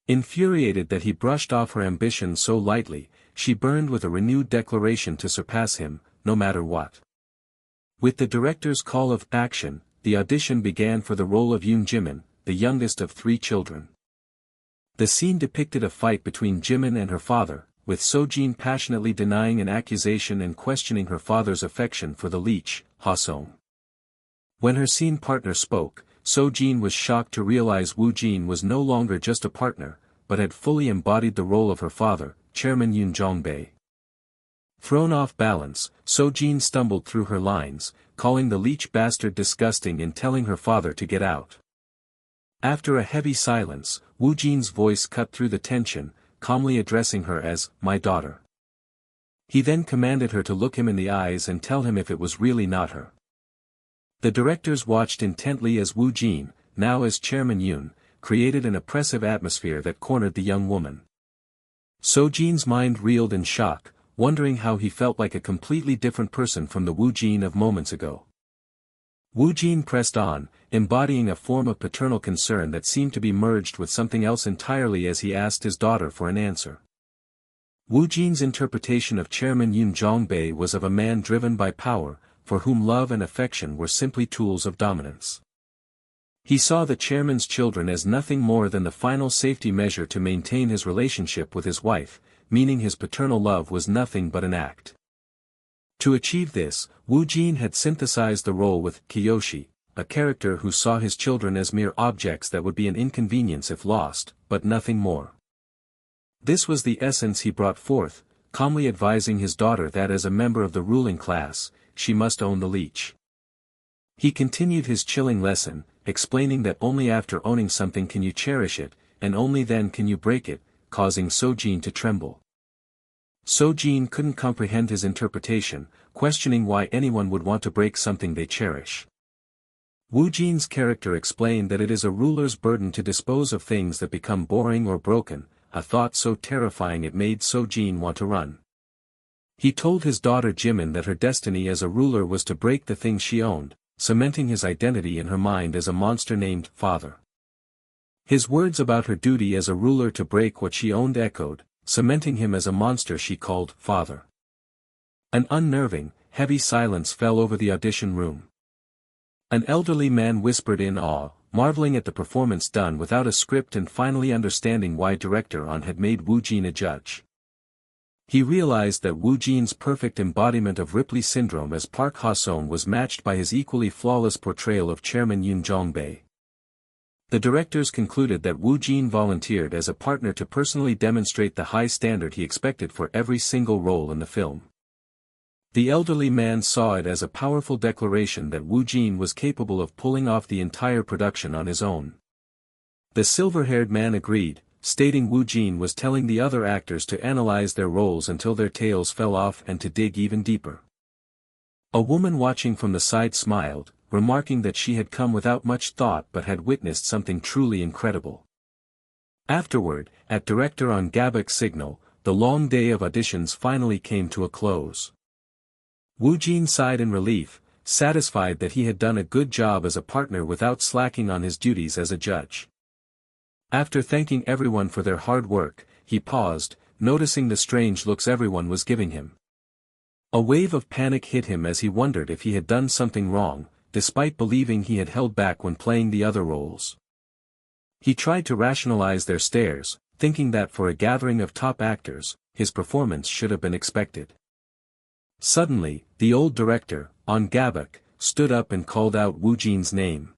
Infuriated that he brushed off her ambition so lightly, she burned with a renewed declaration to surpass him, no matter what. With the director's call of action, the audition began for the role of Yoon Jimin, the youngest of 3 children. The scene depicted a fight between Jimin and her father, with Sojin passionately denying an accusation and questioning her father's affection for the leech, Ha-song. When her scene partner spoke, Sojin was shocked to realize Woojin was no longer just a partner, but had fully embodied the role of her father, Chairman Yoon Jong-bae. Thrown off balance, Sojin stumbled through her lines, calling the leech bastard disgusting and telling her father to get out. After a heavy silence, Woojin's voice cut through the tension, calmly addressing her as, "my daughter." He then commanded her to look him in the eyes and tell him if it was really not her. The directors watched intently as Woojin, now as Chairman Yoon, created an oppressive atmosphere that cornered the young woman. Sojin's mind reeled in shock, wondering how he felt like a completely different person from the Woojin of moments ago. Woojin pressed on, embodying a form of paternal concern that seemed to be merged with something else entirely as he asked his daughter for an answer. Woojin's interpretation of Chairman Yoon Jong-bae was of a man driven by power, for whom love and affection were simply tools of dominance. He saw the chairman's children as nothing more than the final safety measure to maintain his relationship with his wife, meaning his paternal love was nothing but an act. To achieve this, Woojin had synthesized the role with Kiyoshi, a character who saw his children as mere objects that would be an inconvenience if lost, but nothing more. This was the essence he brought forth, calmly advising his daughter that as a member of the ruling class, she must own the leech. He continued his chilling lesson, explaining that only after owning something can you cherish it, and only then can you break it, causing Sojin to tremble. Sojin couldn't comprehend his interpretation, questioning why anyone would want to break something they cherish. Woojin's character explained that it is a ruler's burden to dispose of things that become boring or broken, a thought so terrifying it made Sojin want to run. He told his daughter Jimin that her destiny as a ruler was to break the things she owned, cementing his identity in her mind as a monster named Father. His words about her duty as a ruler to break what she owned echoed, cementing him as a monster she called Father. An unnerving, heavy silence fell over the audition room. An elderly man whispered in awe, marveling at the performance done without a script and finally understanding why director On had made Woojin a judge. He realized that Woojin's perfect embodiment of Ripley syndrome as Park Ha-song was matched by his equally flawless portrayal of Chairman Yoon Jong-bae. The directors concluded that Woojin volunteered as a partner to personally demonstrate the high standard he expected for every single role in the film. The elderly man saw it as a powerful declaration that Woojin was capable of pulling off the entire production on his own. The silver-haired man agreed, stating Woojin was telling the other actors to analyze their roles until their tails fell off and to dig even deeper. A woman watching from the side smiled, remarking that she had come without much thought but had witnessed something truly incredible. Afterward, at director On Gabok's signal, the long day of auditions finally came to a close. Woojin sighed in relief, satisfied that he had done a good job as a partner without slacking on his duties as a judge. After thanking everyone for their hard work, he paused, noticing the strange looks everyone was giving him. A wave of panic hit him as he wondered if he had done something wrong, despite believing he had held back when playing the other roles. He tried to rationalize their stares, thinking that for a gathering of top actors, his performance should have been expected. Suddenly, the old director, On Gabok, stood up and called out Woojin's name.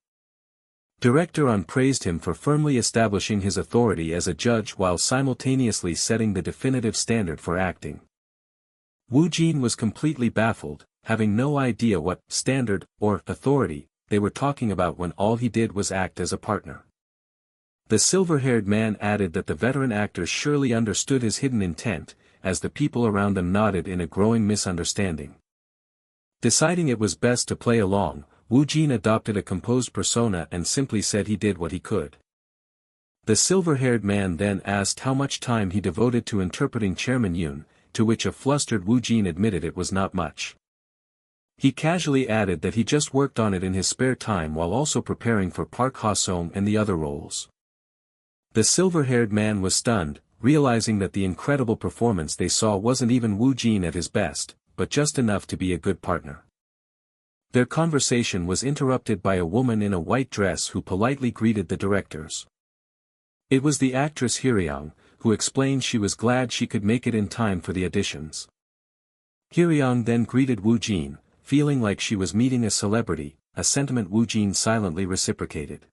Director On praised him for firmly establishing his authority as a judge while simultaneously setting the definitive standard for acting. Woojin was completely baffled, having no idea what standard or authority they were talking about when all he did was act as a partner. The silver-haired man added that the veteran actor surely understood his hidden intent, as the people around them nodded in a growing misunderstanding. Deciding it was best to play along, Woojin adopted a composed persona and simply said he did what he could. The silver-haired man then asked how much time he devoted to interpreting Chairman Yoon, to which a flustered Woojin admitted it was not much. He casually added that he just worked on it in his spare time while also preparing for Park Ha-sung and the other roles. The silver-haired man was stunned, realizing that the incredible performance they saw wasn't even Woojin at his best, but just enough to be a good partner. Their conversation was interrupted by a woman in a white dress who politely greeted the directors. It was the actress Hyeryong, who explained she was glad she could make it in time for the auditions. Hyeryong then greeted Woojin, feeling like she was meeting a celebrity, a sentiment Woojin silently reciprocated.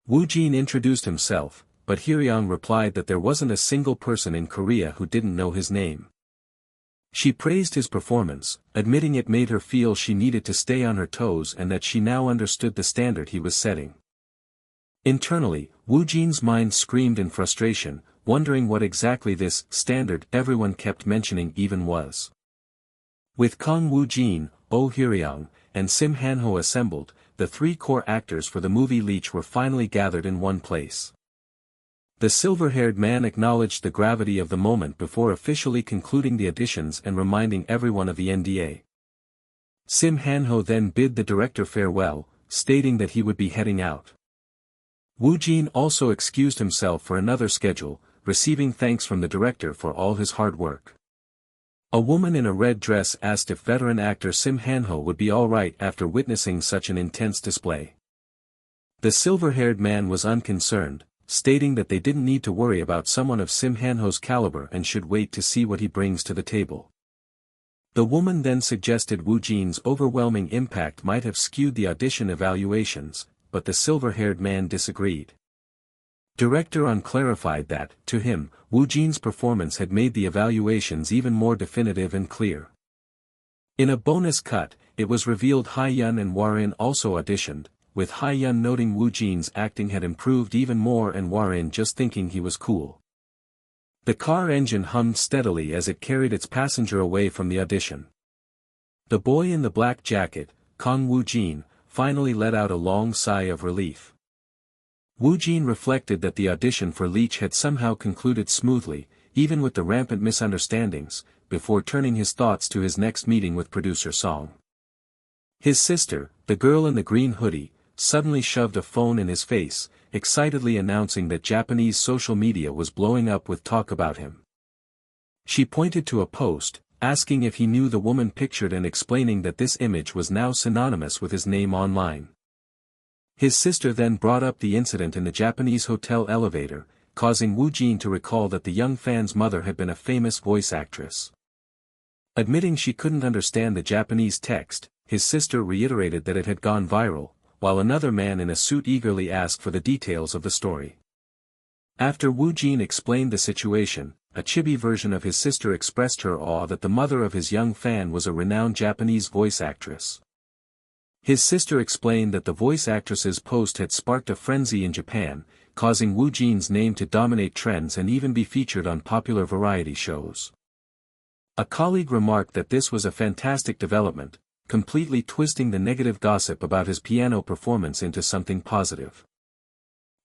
Woojin introduced himself, but Hyeryong replied that there wasn't a single person in Korea who didn't know his name. She praised his performance, admitting it made her feel she needed to stay on her toes and that she now understood the standard he was setting. Internally, Woojin's mind screamed in frustration, wondering what exactly this standard everyone kept mentioning even was. With Kang Woojin, Oh Hyeryong, and Sim Han-ho assembled, the three core actors for the movie Leech were finally gathered in one place. The silver-haired man acknowledged the gravity of the moment before officially concluding the auditions and reminding everyone of the NDA. Sim Han-ho then bid the director farewell, stating that he would be heading out. Woojin also excused himself for another schedule, receiving thanks from the director for all his hard work. A woman in a red dress asked if veteran actor Sim Han-ho would be alright after witnessing such an intense display. The silver-haired man was unconcerned, stating that they didn't need to worry about someone of Sim Han-ho's caliber and should wait to see what he brings to the table. The woman then suggested Woojin's overwhelming impact might have skewed the audition evaluations, but the silver-haired man disagreed. Director Un clarified that, to him, Woojin's performance had made the evaluations even more definitive and clear. In a bonus cut, it was revealed Ha-yeon and Warin also auditioned, with Ha-yeon noting Woojin's acting had improved even more and Warin just thinking he was cool. The car engine hummed steadily as it carried its passenger away from the audition. The boy in the black jacket, Kang Woojin, finally let out a long sigh of relief. Woojin reflected that the audition for Leech had somehow concluded smoothly, even with the rampant misunderstandings, before turning his thoughts to his next meeting with producer Song. His sister, the girl in the green hoodie, suddenly shoved a phone in his face, excitedly announcing that Japanese social media was blowing up with talk about him. She pointed to a post, asking if he knew the woman pictured and explaining that this image was now synonymous with his name online. His sister then brought up the incident in the Japanese hotel elevator, causing Woojin to recall that the young fan's mother had been a famous voice actress. Admitting she couldn't understand the Japanese text, his sister reiterated that it had gone viral, while another man in a suit eagerly asked for the details of the story. After Woojin explained the situation, a chibi version of his sister expressed her awe that the mother of his young fan was a renowned Japanese voice actress. His sister explained that the voice actress's post had sparked a frenzy in Japan, causing Woojin's name to dominate trends and even be featured on popular variety shows. A colleague remarked that this was a fantastic development, completely twisting the negative gossip about his piano performance into something positive.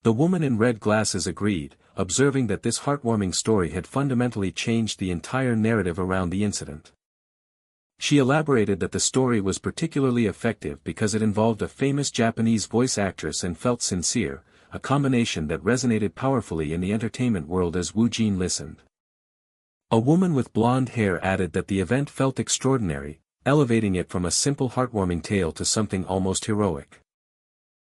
The woman in red glasses agreed, observing that this heartwarming story had fundamentally changed the entire narrative around the incident. She elaborated that the story was particularly effective because it involved a famous Japanese voice actress and felt sincere, a combination that resonated powerfully in the entertainment world as Woojin listened. A woman with blonde hair added that the event felt extraordinary, elevating it from a simple heartwarming tale to something almost heroic.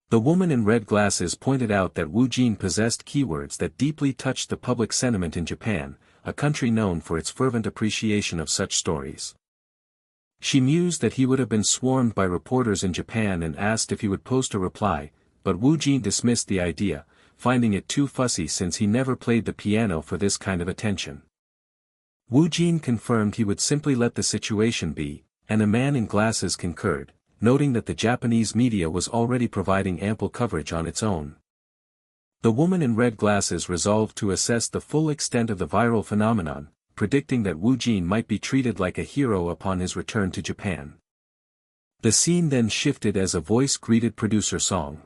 The woman in red glasses pointed out that Woojin possessed keywords that deeply touched the public sentiment in Japan, a country known for its fervent appreciation of such stories. She mused that he would have been swarmed by reporters in Japan and asked if he would post a reply, but Woojin dismissed the idea, finding it too fussy since he never played the piano for this kind of attention. Woojin confirmed he would simply let the situation be, and a man in glasses concurred, noting that the Japanese media was already providing ample coverage on its own. The woman in red glasses resolved to assess the full extent of the viral phenomenon, predicting that Woojin might be treated like a hero upon his return to Japan. The scene then shifted as a voice greeted producer Song.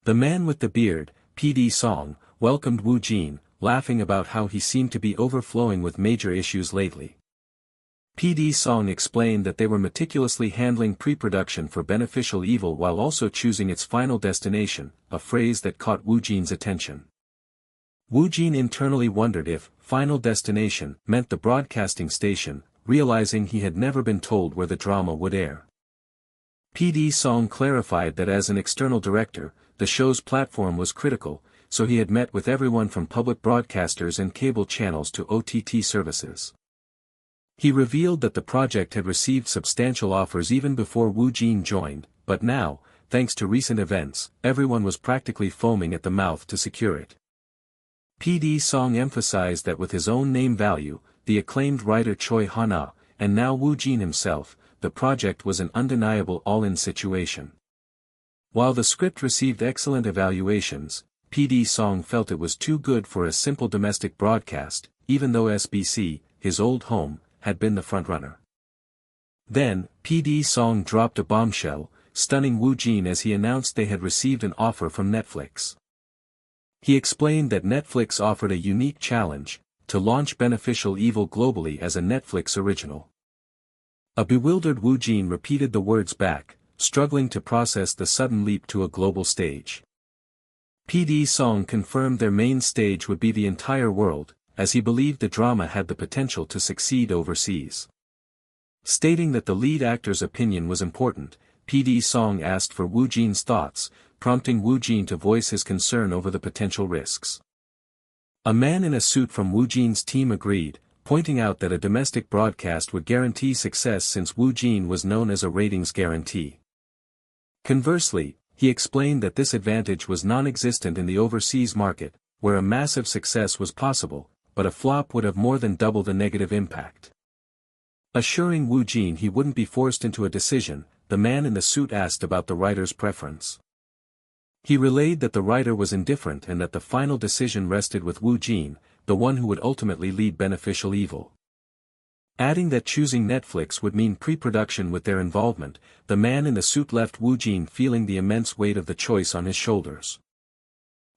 The man with the beard, PD Song, welcomed Woojin, laughing about how he seemed to be overflowing with major issues lately. PD Song explained that they were meticulously handling pre-production for Beneficial Evil while also choosing its final destination, a phrase that caught Woojin's attention. Woojin internally wondered if final destination meant the broadcasting station, realizing he had never been told where the drama would air. PD Song clarified that as an external director, the show's platform was critical, so he had met with everyone from public broadcasters and cable channels to OTT services. He revealed that the project had received substantial offers even before Woojin joined, but now, thanks to recent events, everyone was practically foaming at the mouth to secure it. PD Song emphasized that with his own name value, the acclaimed writer Choi Hana, and now Woojin himself, the project was an undeniable all-in situation. While the script received excellent evaluations, PD Song felt it was too good for a simple domestic broadcast, even though SBC, his old home, had been the frontrunner. Then, PD Song dropped a bombshell, stunning Woojin as he announced they had received an offer from Netflix. He explained that Netflix offered a unique challenge, to launch Beneficial Evil globally as a Netflix original. A bewildered Woojin repeated the words back, struggling to process the sudden leap to a global stage. PD Song confirmed their main stage would be the entire world, as he believed the drama had the potential to succeed overseas. Stating that the lead actor's opinion was important, PD Song asked for Woojin's thoughts, prompting Woojin to voice his concern over the potential risks. A man in a suit from Woojin's team agreed, pointing out that a domestic broadcast would guarantee success since Woojin was known as a ratings guarantee. Conversely, he explained that this advantage was non-existent in the overseas market, where a massive success was possible, but a flop would have more than double the negative impact. Assuring Woojin he wouldn't be forced into a decision, the man in the suit asked about the writer's preference. He relayed that the writer was indifferent and that the final decision rested with Woojin, the one who would ultimately lead Beneficial Evil. Adding that choosing Netflix would mean pre-production with their involvement, the man in the suit left Woojin feeling the immense weight of the choice on his shoulders.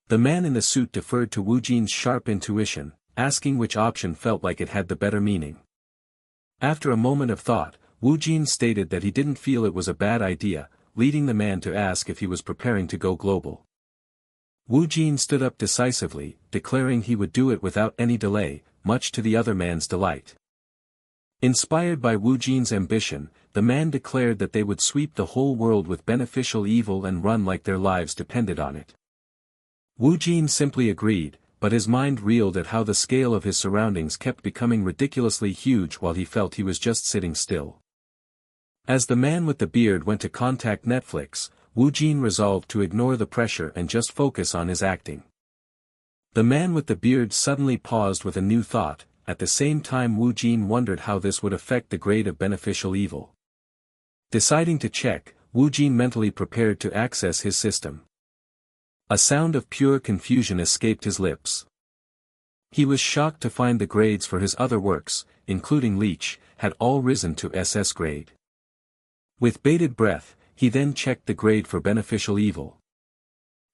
The man in the suit deferred to Woojin's sharp intuition, asking which option felt like it had the better meaning. After a moment of thought, Woojin stated that he didn't feel it was a bad idea, leading the man to ask if he was preparing to go global. Woojin stood up decisively, declaring he would do it without any delay, much to the other man's delight. Inspired by Woojin's ambition, the man declared that they would sweep the whole world with Beneficial Evil and run like their lives depended on it. Woojin simply agreed, but his mind reeled at how the scale of his surroundings kept becoming ridiculously huge while he felt he was just sitting still. As the man with the beard went to contact Netflix, Woojin resolved to ignore the pressure and just focus on his acting. The man with the beard suddenly paused with a new thought, at the same time Woojin wondered how this would affect the grade of Beneficial Evil. Deciding to check, Woojin mentally prepared to access his system. A sound of pure confusion escaped his lips. He was shocked to find the grades for his other works, including Leech, had all risen to SS grade. With bated breath, he then checked the grade for Beneficial Evil.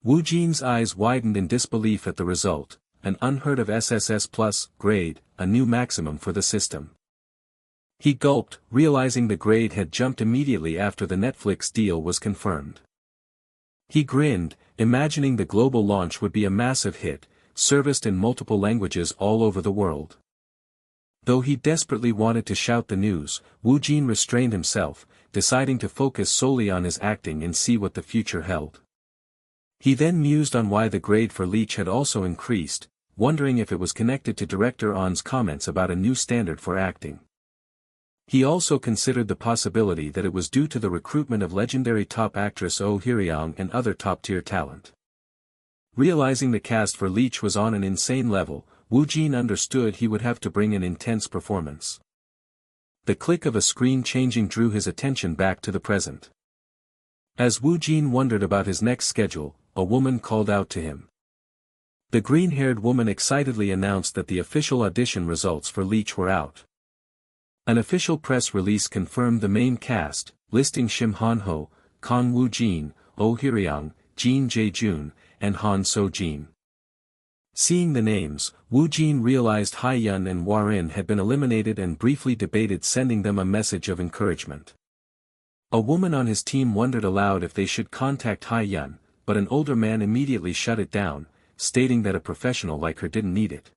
Woojin's eyes widened in disbelief at the result, an unheard of SSS plus grade, a new maximum for the system. He gulped, realizing the grade had jumped immediately after the Netflix deal was confirmed. He grinned, imagining the global launch would be a massive hit, serviced in multiple languages all over the world. Though he desperately wanted to shout the news, Woojin restrained himself, deciding to focus solely on his acting and see what the future held. He then mused on why the grade for Leech had also increased, wondering if it was connected to director On's comments about a new standard for acting. He also considered the possibility that it was due to the recruitment of legendary top actress Oh Hyeryong and other top-tier talent. Realizing the cast for Leech was on an insane level, Woojin understood he would have to bring an intense performance. The click of a screen changing drew his attention back to the present. As Woojin wondered about his next schedule, a woman called out to him. The green-haired woman excitedly announced that the official audition results for Leech were out. An official press release confirmed the main cast, listing Shim Han-ho, Kang Woojin, Oh Hyeryong, Jin Jae-jun, and Han So-jin. Seeing the names, Woojin realized Hae-yun and Hwa-rin had been eliminated and briefly debated sending them a message of encouragement. A woman on his team wondered aloud if they should contact Hae-yun, but an older man immediately shut it down, stating that a professional like her didn't need it.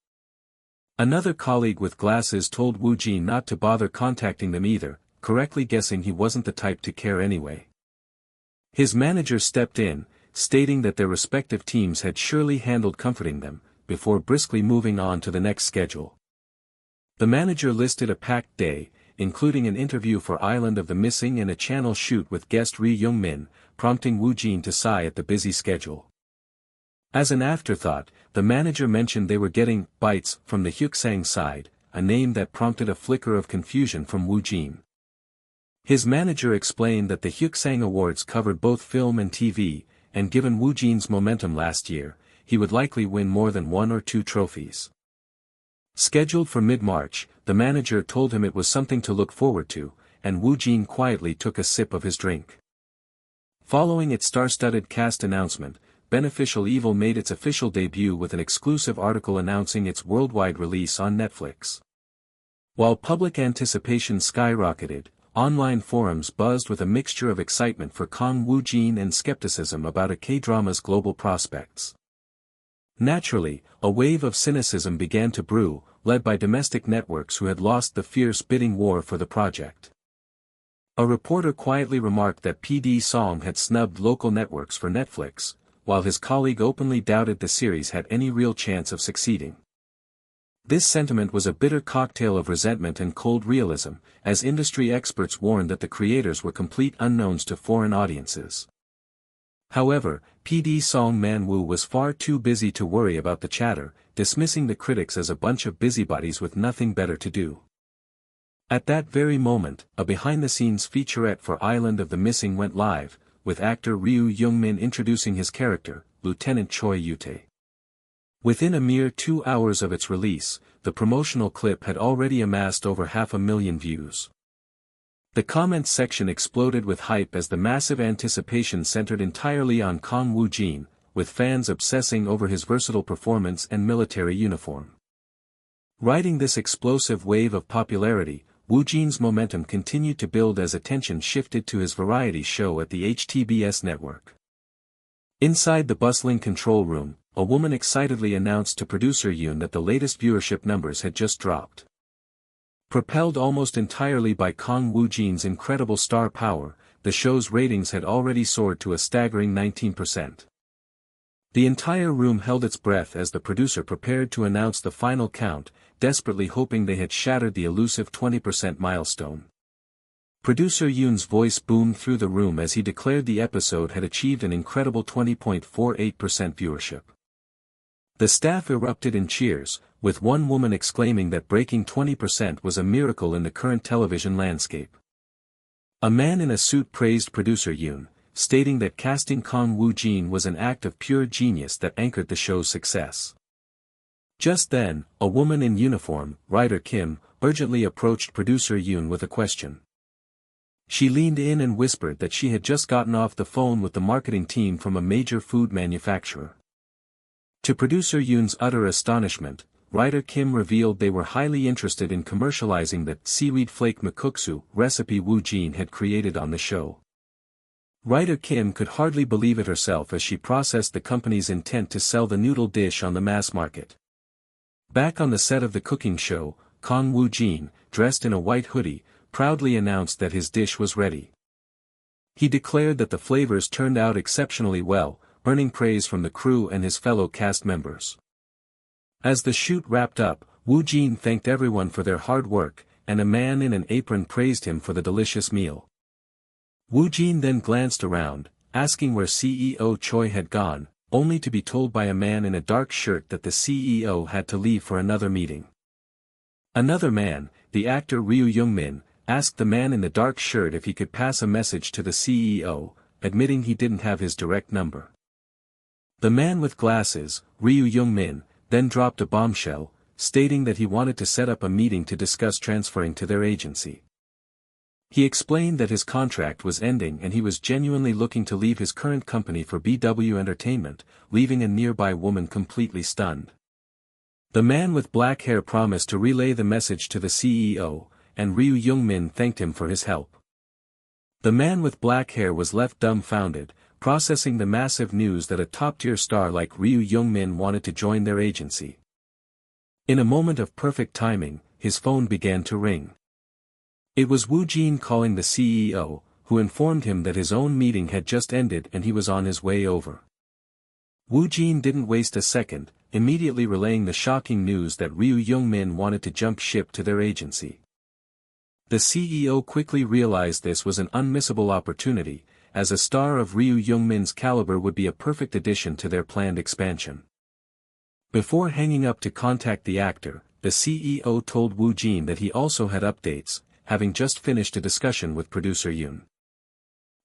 Another colleague with glasses told Woojin not to bother contacting them either, correctly guessing he wasn't the type to care anyway. His manager stepped in, stating that their respective teams had surely handled comforting them, before briskly moving on to the next schedule. The manager listed a packed day, including an interview for Island of the Missing and a channel shoot with guest Ri Young-min, prompting Woojin to sigh at the busy schedule. As an afterthought, the manager mentioned they were getting bites from the Hyuksang side, a name that prompted a flicker of confusion from Woojin. His manager explained that the Hyuksang Awards covered both film and TV, and given Woojin's momentum last year, he would likely win more than 1 or 2 trophies. Scheduled for mid-March, the manager told him it was something to look forward to, and Woojin quietly took a sip of his drink. Following its star-studded cast announcement, Beneficial Evil made its official debut with an exclusive article announcing its worldwide release on Netflix. While public anticipation skyrocketed, online forums buzzed with a mixture of excitement for Kang Woojin and skepticism about a K-drama's global prospects. Naturally, a wave of cynicism began to brew, led by domestic networks who had lost the fierce bidding war for the project. A reporter quietly remarked that PD Song had snubbed local networks for Netflix, while his colleague openly doubted the series had any real chance of succeeding. This sentiment was a bitter cocktail of resentment and cold realism, as industry experts warned that the creators were complete unknowns to foreign audiences. However, PD Song Man-woo was far too busy to worry about the chatter, dismissing the critics as a bunch of busybodies with nothing better to do. At that very moment, a behind-the-scenes featurette for Island of the Missing went live, with actor Ryu Young-min introducing his character, Lieutenant Choi Yute. Within a mere 2 hours of its release, the promotional clip had already amassed over 500,000 views. The comments section exploded with hype as the massive anticipation centered entirely on Kang Woojin, with fans obsessing over his versatile performance and military uniform. Riding this explosive wave of popularity, Woojin's momentum continued to build as attention shifted to his variety show at the HTBS network. Inside the bustling control room, a woman excitedly announced to producer Yoon that the latest viewership numbers had just dropped. Propelled almost entirely by Kang Woojin's incredible star power, the show's ratings had already soared to a staggering 19%. The entire room held its breath as the producer prepared to announce the final count, desperately hoping they had shattered the elusive 20% milestone. Producer Yoon's voice boomed through the room as he declared the episode had achieved an incredible 20.48% viewership. The staff erupted in cheers, with one woman exclaiming that breaking 20% was a miracle in the current television landscape. A man in a suit praised producer Yoon, stating that casting Kang Woojin was an act of pure genius that anchored the show's success. Just then, a woman in uniform, Ryder Kim, urgently approached producer Yoon with a question. She leaned in and whispered that she had just gotten off the phone with the marketing team from a major food manufacturer. To producer Yoon's utter astonishment, Ryder Kim revealed they were highly interested in commercializing the seaweed flake makuksu recipe Woojin had created on the show. Ryder Kim could hardly believe it herself as she processed the company's intent to sell the noodle dish on the mass market. Back on the set of the cooking show, Kang Woojin, dressed in a white hoodie, proudly announced that his dish was ready. He declared that the flavors turned out exceptionally well, earning praise from the crew and his fellow cast members. As the shoot wrapped up, Woojin thanked everyone for their hard work, and a man in an apron praised him for the delicious meal. Woojin then glanced around, asking where CEO Choi had gone, only to be told by a man in a dark shirt that the CEO had to leave for another meeting. Another man, the actor Ryu Young-min, asked the man in the dark shirt if he could pass a message to the CEO, admitting he didn't have his direct number. The man with glasses, Ryu Young-min, then dropped a bombshell, stating that he wanted to set up a meeting to discuss transferring to their agency. He explained that his contract was ending and he was genuinely looking to leave his current company for BW Entertainment, leaving a nearby woman completely stunned. The man with black hair promised to relay the message to the CEO, and Ryu Young-min thanked him for his help. The man with black hair was left dumbfounded, processing the massive news that a top-tier star like Ryu Young-min wanted to join their agency. In a moment of perfect timing, his phone began to ring. It was Woojin calling the CEO, who informed him that his own meeting had just ended and he was on his way over. Woojin didn't waste a second, immediately relaying the shocking news that Ryu Young-min wanted to jump ship to their agency. The CEO quickly realized this was an unmissable opportunity, as a star of Ryu Young-min's caliber would be a perfect addition to their planned expansion. Before hanging up to contact the actor, the CEO told Woojin that he also had updates, having just finished a discussion with producer Yoon.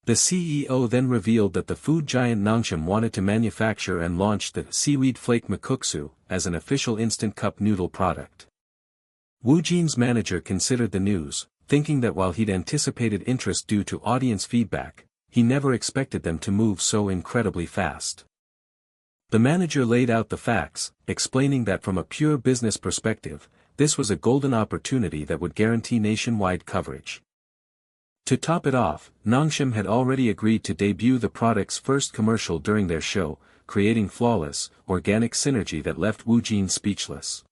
The CEO then revealed that the food giant Nongshim wanted to manufacture and launch the seaweed flake makuksu as an official instant cup noodle product. Woojin's manager considered the news, thinking that while he'd anticipated interest due to audience feedback, he never expected them to move so incredibly fast. The manager laid out the facts, explaining that from a pure business perspective, this was a golden opportunity that would guarantee nationwide coverage. To top it off, Nongshim had already agreed to debut the product's first commercial during their show, creating flawless, organic synergy that left Woojin speechless.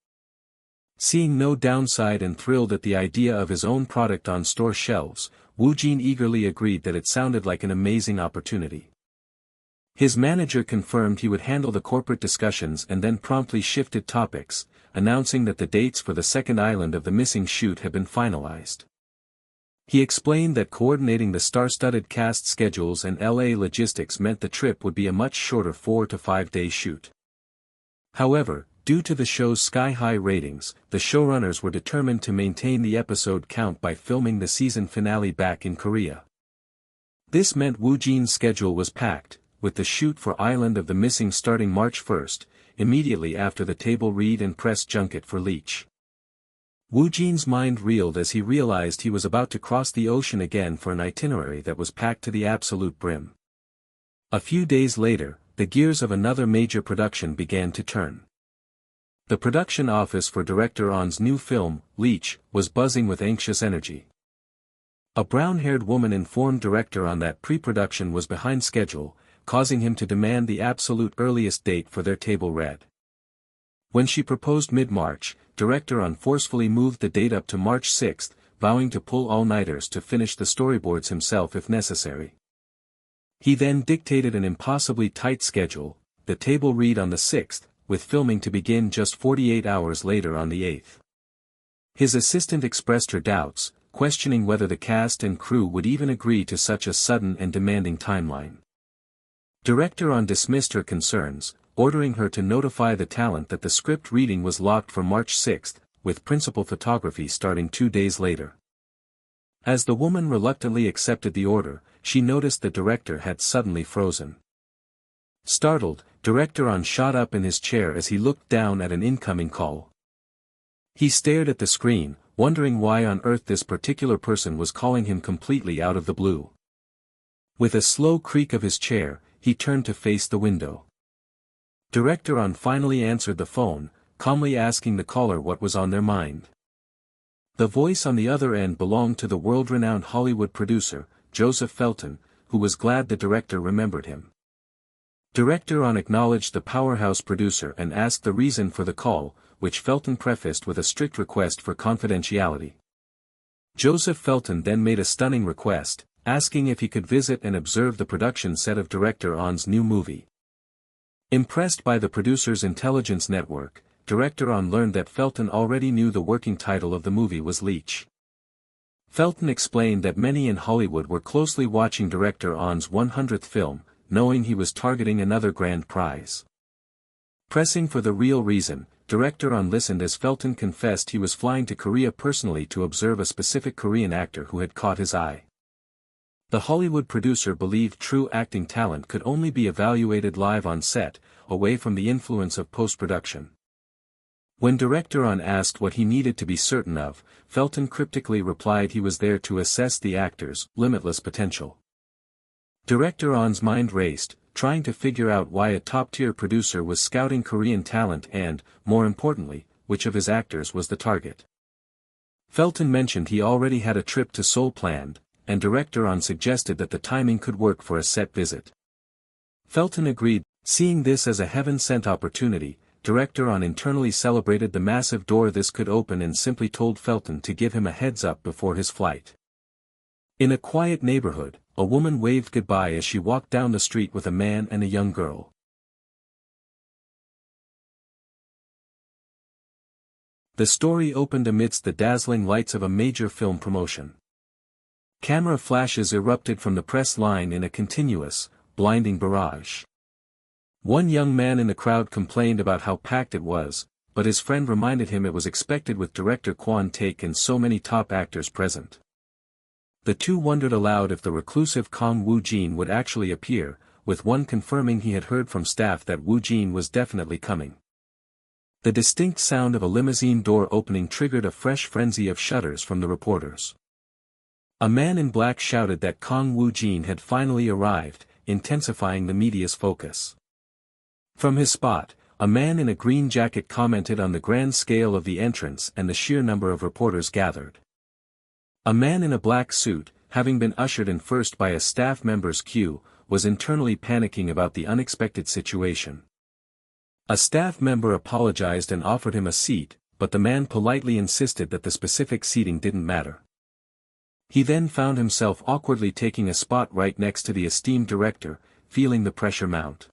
Seeing no downside and thrilled at the idea of his own product on store shelves, Woojin eagerly agreed that it sounded like an amazing opportunity. His manager confirmed he would handle the corporate discussions and then promptly shifted topics, announcing that the dates for the second island of the missing shoot had been finalized. He explained that coordinating the star-studded cast schedules and LA logistics meant the trip would be a much shorter 4 to 5 day shoot. However, due to the show's sky-high ratings, the showrunners were determined to maintain the episode count by filming the season finale back in Korea. This meant Woojin's schedule was packed, with the shoot for Island of the Missing starting March 1st, immediately after the table read and press junket for Leech. Woojin's mind reeled as he realized he was about to cross the ocean again for an itinerary that was packed to the absolute brim. A few days later, the gears of another major production began to turn. The production office for director On's new film, Leech, was buzzing with anxious energy. A brown-haired woman informed director On that pre-production was behind schedule, causing him to demand the absolute earliest date for their table read. When she proposed mid-March, director On forcefully moved the date up to March 6, vowing to pull all-nighters to finish the storyboards himself if necessary. He then dictated an impossibly tight schedule, the table read on the 6th, with filming to begin just 48 hours later on the 8th. His assistant expressed her doubts, questioning whether the cast and crew would even agree to such a sudden and demanding timeline. Director On dismissed her concerns, ordering her to notify the talent that the script reading was locked for March 6, with principal photography starting 2 days later. As the woman reluctantly accepted the order, she noticed the director had suddenly frozen. Startled, director On shot up in his chair as he looked down at an incoming call. He stared at the screen, wondering why on earth this particular person was calling him completely out of the blue. With a slow creak of his chair, he turned to face the window. Director On finally answered the phone, calmly asking the caller what was on their mind. The voice on the other end belonged to the world-renowned Hollywood producer, Joseph Felton, who was glad the director remembered him. Director On acknowledged the powerhouse producer and asked the reason for the call, which Felton prefaced with a strict request for confidentiality. Joseph Felton then made a stunning request, asking if he could visit and observe the production set of Director On's new movie. Impressed by the producer's intelligence network, Director On learned that Felton already knew the working title of the movie was Leech. Felton explained that many in Hollywood were closely watching Director On's 100th film, knowing he was targeting another grand prize. Pressing for the real reason, Director On listened as Felton confessed he was flying to Korea personally to observe a specific Korean actor who had caught his eye. The Hollywood producer believed true acting talent could only be evaluated live on set, away from the influence of post-production. When Director On asked what he needed to be certain of, Felton cryptically replied he was there to assess the actor's limitless potential. Director On's mind raced, trying to figure out why a top-tier producer was scouting Korean talent and, more importantly, which of his actors was the target. Felton mentioned he already had a trip to Seoul planned, and Director On suggested that the timing could work for a set visit. Felton agreed, seeing this as a heaven-sent opportunity. Director On internally celebrated the massive door this could open and simply told Felton to give him a heads-up before his flight. In a quiet neighborhood, a woman waved goodbye as she walked down the street with a man and a young girl. The story opened amidst the dazzling lights of a major film promotion. Camera flashes erupted from the press line in a continuous, blinding barrage. One young man in the crowd complained about how packed it was, but his friend reminded him it was expected with director Kwon Taek and so many top actors present. The two wondered aloud if the reclusive Kang Woojin would actually appear, with one confirming he had heard from staff that Woojin was definitely coming. The distinct sound of a limousine door opening triggered a fresh frenzy of shudders from the reporters. A man in black shouted that Kang Woojin had finally arrived, intensifying the media's focus. From his spot, a man in a green jacket commented on the grand scale of the entrance and the sheer number of reporters gathered. A man in a black suit, having been ushered in first by a staff member's queue, was internally panicking about the unexpected situation. A staff member apologized and offered him a seat, but the man politely insisted that the specific seating didn't matter. He then found himself awkwardly taking a spot right next to the esteemed director, feeling the pressure mount.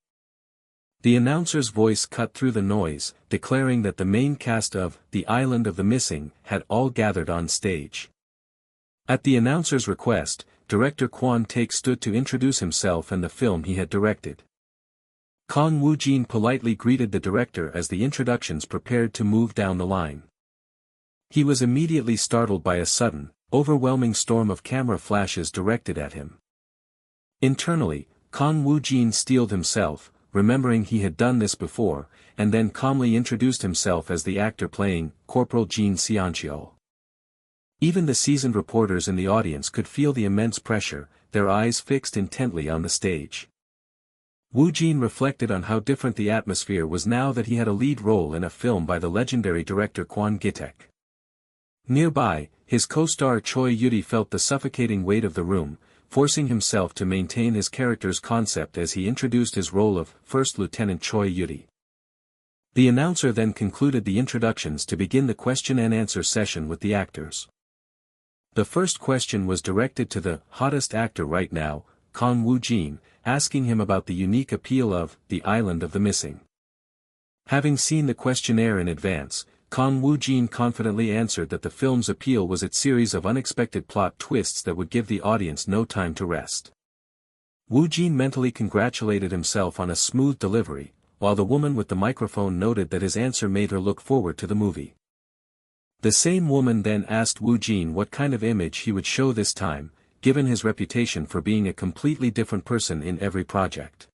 The announcer's voice cut through the noise, declaring that the main cast of The Island of the Missing had all gathered on stage. At the announcer's request, director Kwon Taek stood to introduce himself and the film he had directed. Kang Woojin politely greeted the director as the introductions prepared to move down the line. He was immediately startled by a sudden, overwhelming storm of camera flashes directed at him. Internally, Kang Woojin steeled himself, remembering he had done this before, and then calmly introduced himself as the actor playing Corporal Jin Seoncheol. Even the seasoned reporters in the audience could feel the immense pressure, their eyes fixed intently on the stage. Woojin reflected on how different the atmosphere was now that he had a lead role in a film by the legendary director Kwon Gi-taek. Nearby, his co-star Choi Yuri felt the suffocating weight of the room, forcing himself to maintain his character's concept as he introduced his role of First Lieutenant Choi Yuri. The announcer then concluded the introductions to begin the question and answer session with the actors. The first question was directed to the hottest actor right now, Kang Woojin, asking him about the unique appeal of The Island of the Missing. Having seen the questionnaire in advance, Kang Woojin confidently answered that the film's appeal was its series of unexpected plot twists that would give the audience no time to rest. Woojin mentally congratulated himself on a smooth delivery, while the woman with the microphone noted that his answer made her look forward to the movie. The same woman then asked Woojin what kind of image he would show this time, given his reputation for being a completely different person in every project.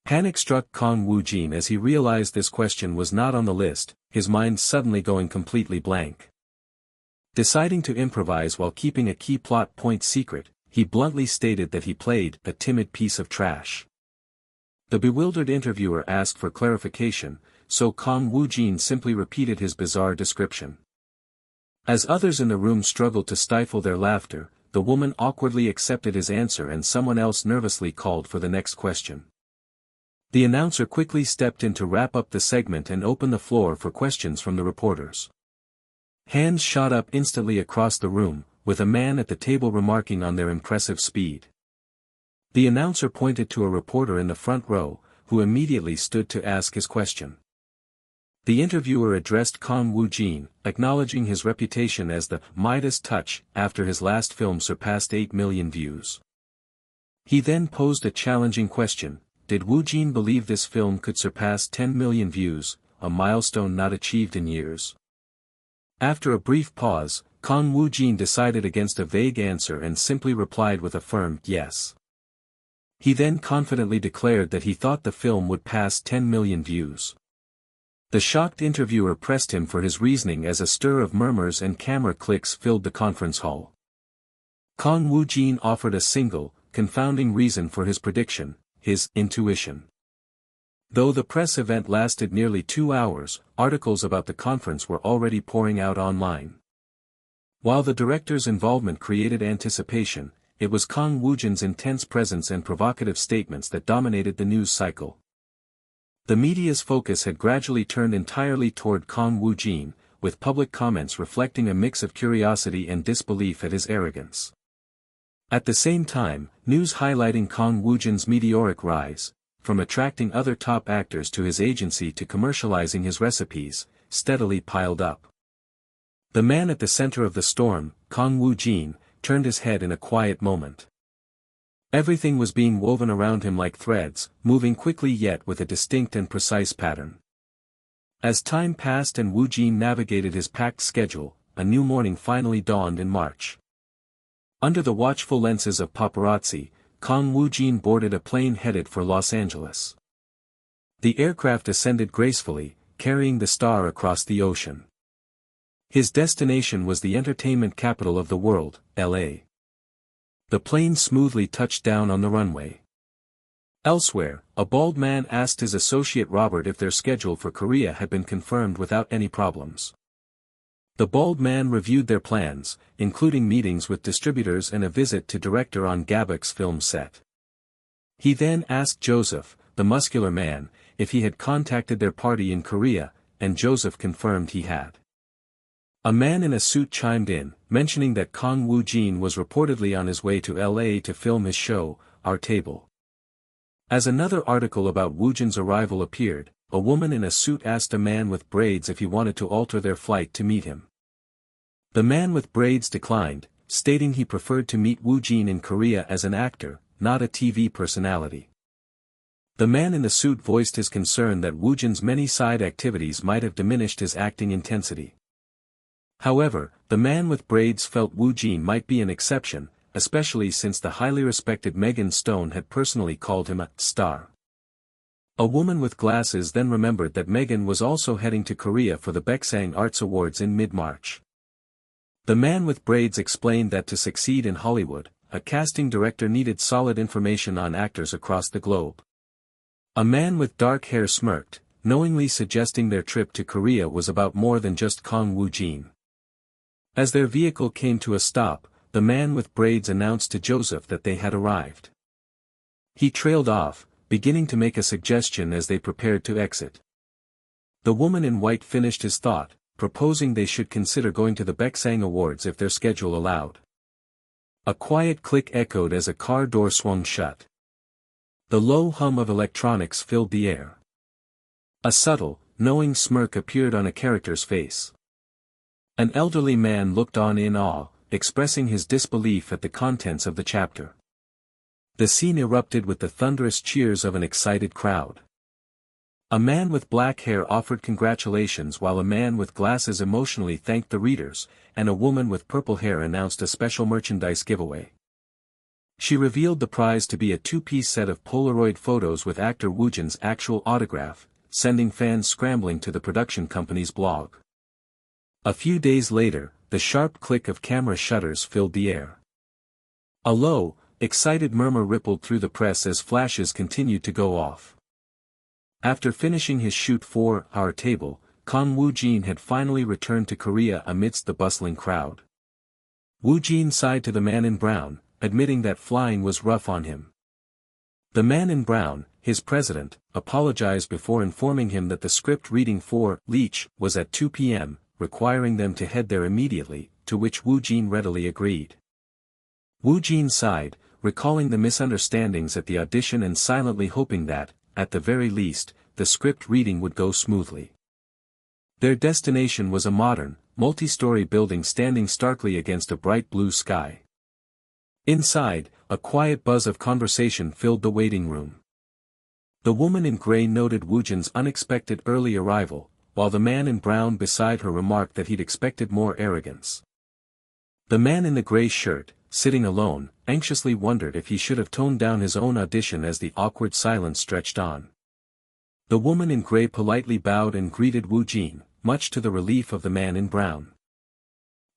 Panic struck Kang Woojin as he realized this question was not on the list, his mind suddenly going completely blank. Deciding to improvise while keeping a key plot point secret, he bluntly stated that he played a timid piece of trash. The bewildered interviewer asked for clarification, so Kang Woojin simply repeated his bizarre description. As others in the room struggled to stifle their laughter, the woman awkwardly accepted his answer and someone else nervously called for the next question. The announcer quickly stepped in to wrap up the segment and open the floor for questions from the reporters. Hands shot up instantly across the room, with a man at the table remarking on their impressive speed. The announcer pointed to a reporter in the front row, who immediately stood to ask his question. The interviewer addressed Kang Woojin, acknowledging his reputation as the Midas touch after his last film surpassed 8 million views. He then posed a challenging question: did Woojin believe this film could surpass 10 million views, a milestone not achieved in years? After a brief pause, Kang Woojin decided against a vague answer and simply replied with a firm yes. He then confidently declared that he thought the film would pass 10 million views. The shocked interviewer pressed him for his reasoning as a stir of murmurs and camera clicks filled the conference hall. Kang Woojin offered a single, confounding reason for his prediction: his intuition. Though the press event lasted nearly 2 hours, articles about the conference were already pouring out online. While the director's involvement created anticipation, it was Kang Woojin's intense presence and provocative statements that dominated the news cycle. The media's focus had gradually turned entirely toward Kang Woojin, with public comments reflecting a mix of curiosity and disbelief at his arrogance. At the same time, news highlighting Kang Woojin's meteoric rise, from attracting other top actors to his agency to commercializing his recipes, steadily piled up. The man at the center of the storm, Kang Woojin, turned his head in a quiet moment. Everything was being woven around him like threads, moving quickly yet with a distinct and precise pattern. As time passed and Woojin navigated his packed schedule, a new morning finally dawned in March. Under the watchful lenses of paparazzi, Kang Woojin boarded a plane headed for Los Angeles. The aircraft ascended gracefully, carrying the star across the ocean. His destination was the entertainment capital of the world, LA. The plane smoothly touched down on the runway. Elsewhere, a bald man asked his associate Robert if their schedule for Korea had been confirmed without any problems. The bald man reviewed their plans, including meetings with distributors and a visit to director on Gabok's film set. He then asked Joseph, the muscular man, if he had contacted their party in Korea, and Joseph confirmed he had. A man in a suit chimed in, mentioning that Kang Woojin was reportedly on his way to LA to film his show, Our Table. As another article about Woojin's arrival appeared, a woman in a suit asked a man with braids if he wanted to alter their flight to meet him. The man with braids declined, stating he preferred to meet Woojin in Korea as an actor, not a TV personality. The man in the suit voiced his concern that Woojin's many side activities might have diminished his acting intensity. However, the man with braids felt Woojin might be an exception, especially since the highly respected Megan Stone had personally called him a star. A woman with glasses then remembered that Megan was also heading to Korea for the Baeksang Arts Awards in mid-March. The man with braids explained that to succeed in Hollywood, a casting director needed solid information on actors across the globe. A man with dark hair smirked, knowingly suggesting their trip to Korea was about more than just Kang Woojin. As their vehicle came to a stop, the man with braids announced to Joseph that they had arrived. He trailed off, beginning to make a suggestion as they prepared to exit. The woman in white finished his thought, proposing they should consider going to the Baeksang Awards if their schedule allowed. A quiet click echoed as a car door swung shut. The low hum of electronics filled the air. A subtle, knowing smirk appeared on a character's face. An elderly man looked on in awe, expressing his disbelief at the contents of the chapter. The scene erupted with the thunderous cheers of an excited crowd. A man with black hair offered congratulations while a man with glasses emotionally thanked the readers, and a woman with purple hair announced a special merchandise giveaway. She revealed the prize to be a 2-piece set of Polaroid photos with actor Woojin's actual autograph, sending fans scrambling to the production company's blog. A few days later, the sharp click of camera shutters filled the air. A low, excited murmur rippled through the press as flashes continued to go off. After finishing his shoot for Our Table, Kang Woojin had finally returned to Korea amidst the bustling crowd. Woojin sighed to the man in brown, admitting that flying was rough on him. The man in brown, his president, apologized before informing him that the script reading for Leech was at 2 p.m., requiring them to head there immediately, to which Woojin readily agreed. Woojin sighed, recalling the misunderstandings at the audition and silently hoping that, at the very least, the script reading would go smoothly. Their destination was a modern, multi-story building standing starkly against a bright blue sky. Inside, a quiet buzz of conversation filled the waiting room. The woman in gray noted Woojin's unexpected early arrival, while the man in brown beside her remarked that he'd expected more arrogance. The man in the gray shirt, sitting alone, anxiously wondered if he should have toned down his own audition as the awkward silence stretched on. The woman in gray politely bowed and greeted Woojin, much to the relief of the man in brown.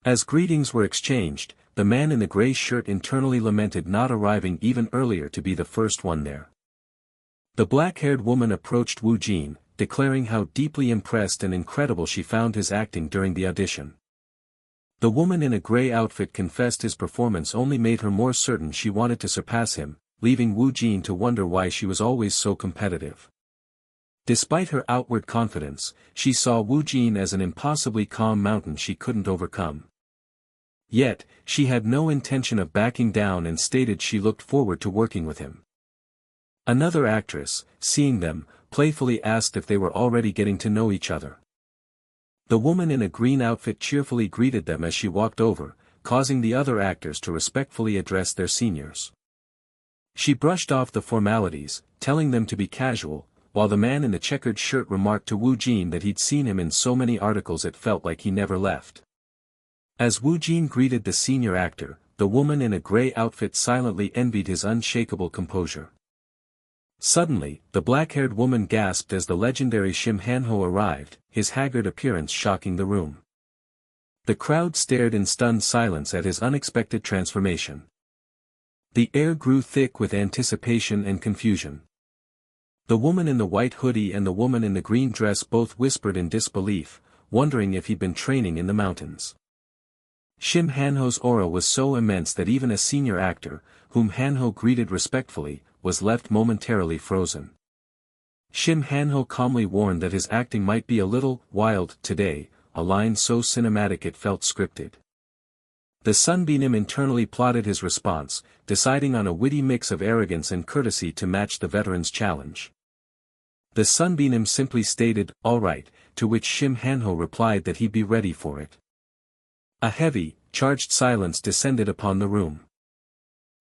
As greetings were exchanged, the man in the gray shirt internally lamented not arriving even earlier to be the first one there. The black-haired woman approached Woojin, declaring how deeply impressed and incredible she found his acting during the audition. The woman in a gray outfit confessed his performance only made her more certain she wanted to surpass him, leaving Woojin to wonder why she was always so competitive. Despite her outward confidence, she saw Woojin as an impossibly calm mountain she couldn't overcome. Yet, she had no intention of backing down and stated she looked forward to working with him. Another actress, seeing them, playfully asked if they were already getting to know each other. The woman in a green outfit cheerfully greeted them as she walked over, causing the other actors to respectfully address their seniors. She brushed off the formalities, telling them to be casual, while the man in the checkered shirt remarked to Woojin that he'd seen him in so many articles it felt like he never left. As Woojin greeted the senior actor, the woman in a gray outfit silently envied his unshakable composure. Suddenly, the black-haired woman gasped as the legendary Shim Hanho arrived, his haggard appearance shocking the room. The crowd stared in stunned silence at his unexpected transformation. The air grew thick with anticipation and confusion. The woman in the white hoodie and the woman in the green dress both whispered in disbelief, wondering if he'd been training in the mountains. Shim Hanho's aura was so immense that even a senior actor, whom Hanho greeted respectfully, was left momentarily frozen. Shim Hanho calmly warned that his acting might be a little wild today, a line so cinematic it felt scripted. The Sunbeam internally plotted his response, deciding on a witty mix of arrogance and courtesy to match the veteran's challenge. The Sunbeam simply stated, "All right," to which Shim Hanho replied that he'd be ready for it. A heavy, charged silence descended upon the room.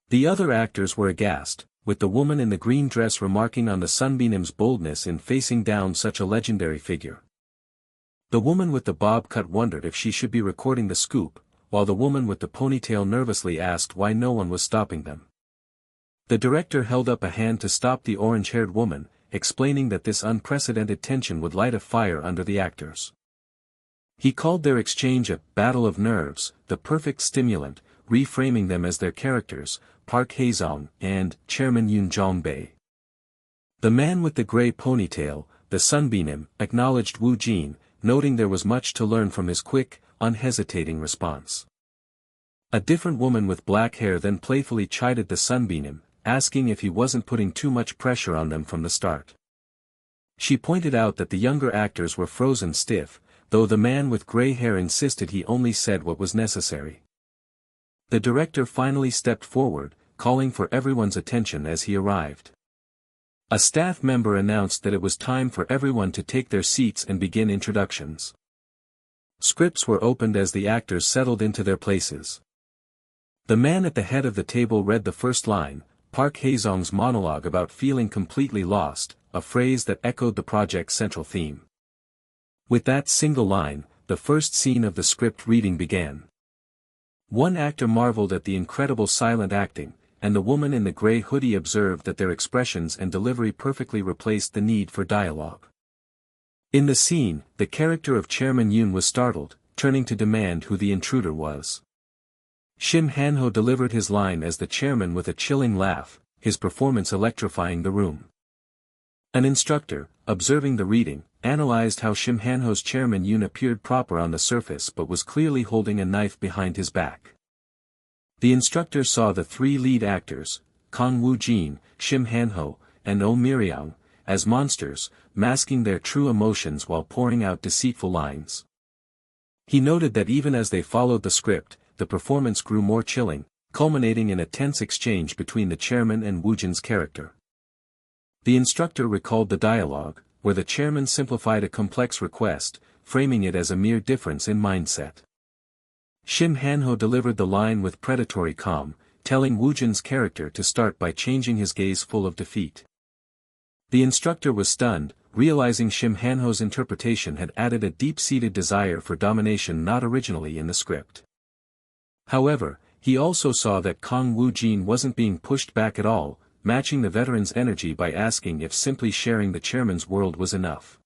The other actors were aghast, with the woman in the green dress remarking on the Sunbeam's boldness in facing down such a legendary figure. The woman with the bob cut wondered if she should be recording the scoop, while the woman with the ponytail nervously asked why no one was stopping them. The director held up a hand to stop the orange-haired woman, explaining that this unprecedented tension would light a fire under the actors. He called their exchange a battle of nerves, the perfect stimulant, reframing them as their characters, Park Hae-sung and Chairman Yoon Jong-bae. The man with the gray ponytail, the Sunbeam, acknowledged Woojin, noting there was much to learn from his quick, unhesitating response. A different woman with black hair then playfully chided the Sunbeam, asking if he wasn't putting too much pressure on them from the start. She pointed out that the younger actors were frozen stiff, though the man with gray hair insisted he only said what was necessary. The director finally stepped forward, calling for everyone's attention as he arrived. A staff member announced that it was time for everyone to take their seats and begin introductions. Scripts were opened as the actors settled into their places. The man at the head of the table read the first line, Park Hae-sung's monologue about feeling completely lost, a phrase that echoed the project's central theme. With that single line, the first scene of the script reading began. One actor marveled at the incredible silent acting, and the woman in the gray hoodie observed that their expressions and delivery perfectly replaced the need for dialogue. In the scene, the character of Chairman Yoon was startled, turning to demand who the intruder was. Shim Hanho delivered his line as the chairman with a chilling laugh, his performance electrifying the room. An instructor, observing the reading, analyzed how Shim Hanho's Chairman Yoon appeared proper on the surface but was clearly holding a knife behind his back. The instructor saw the three lead actors, Kang Woojin, Shim Hanho, and Oh Myeong, as monsters, masking their true emotions while pouring out deceitful lines. He noted that even as they followed the script, the performance grew more chilling, culminating in a tense exchange between the chairman and Woojin's character. The instructor recalled the dialogue, where the chairman simplified a complex request, framing it as a mere difference in mindset. Shim Hanho delivered the line with predatory calm, telling Woojin's character to start by changing his gaze full of defeat. The instructor was stunned, realizing Shim Hanho's interpretation had added a deep-seated desire for domination not originally in the script. However, he also saw that Kang Woojin wasn't being pushed back at all, matching the veteran's energy by asking if simply sharing the chairman's world was enough.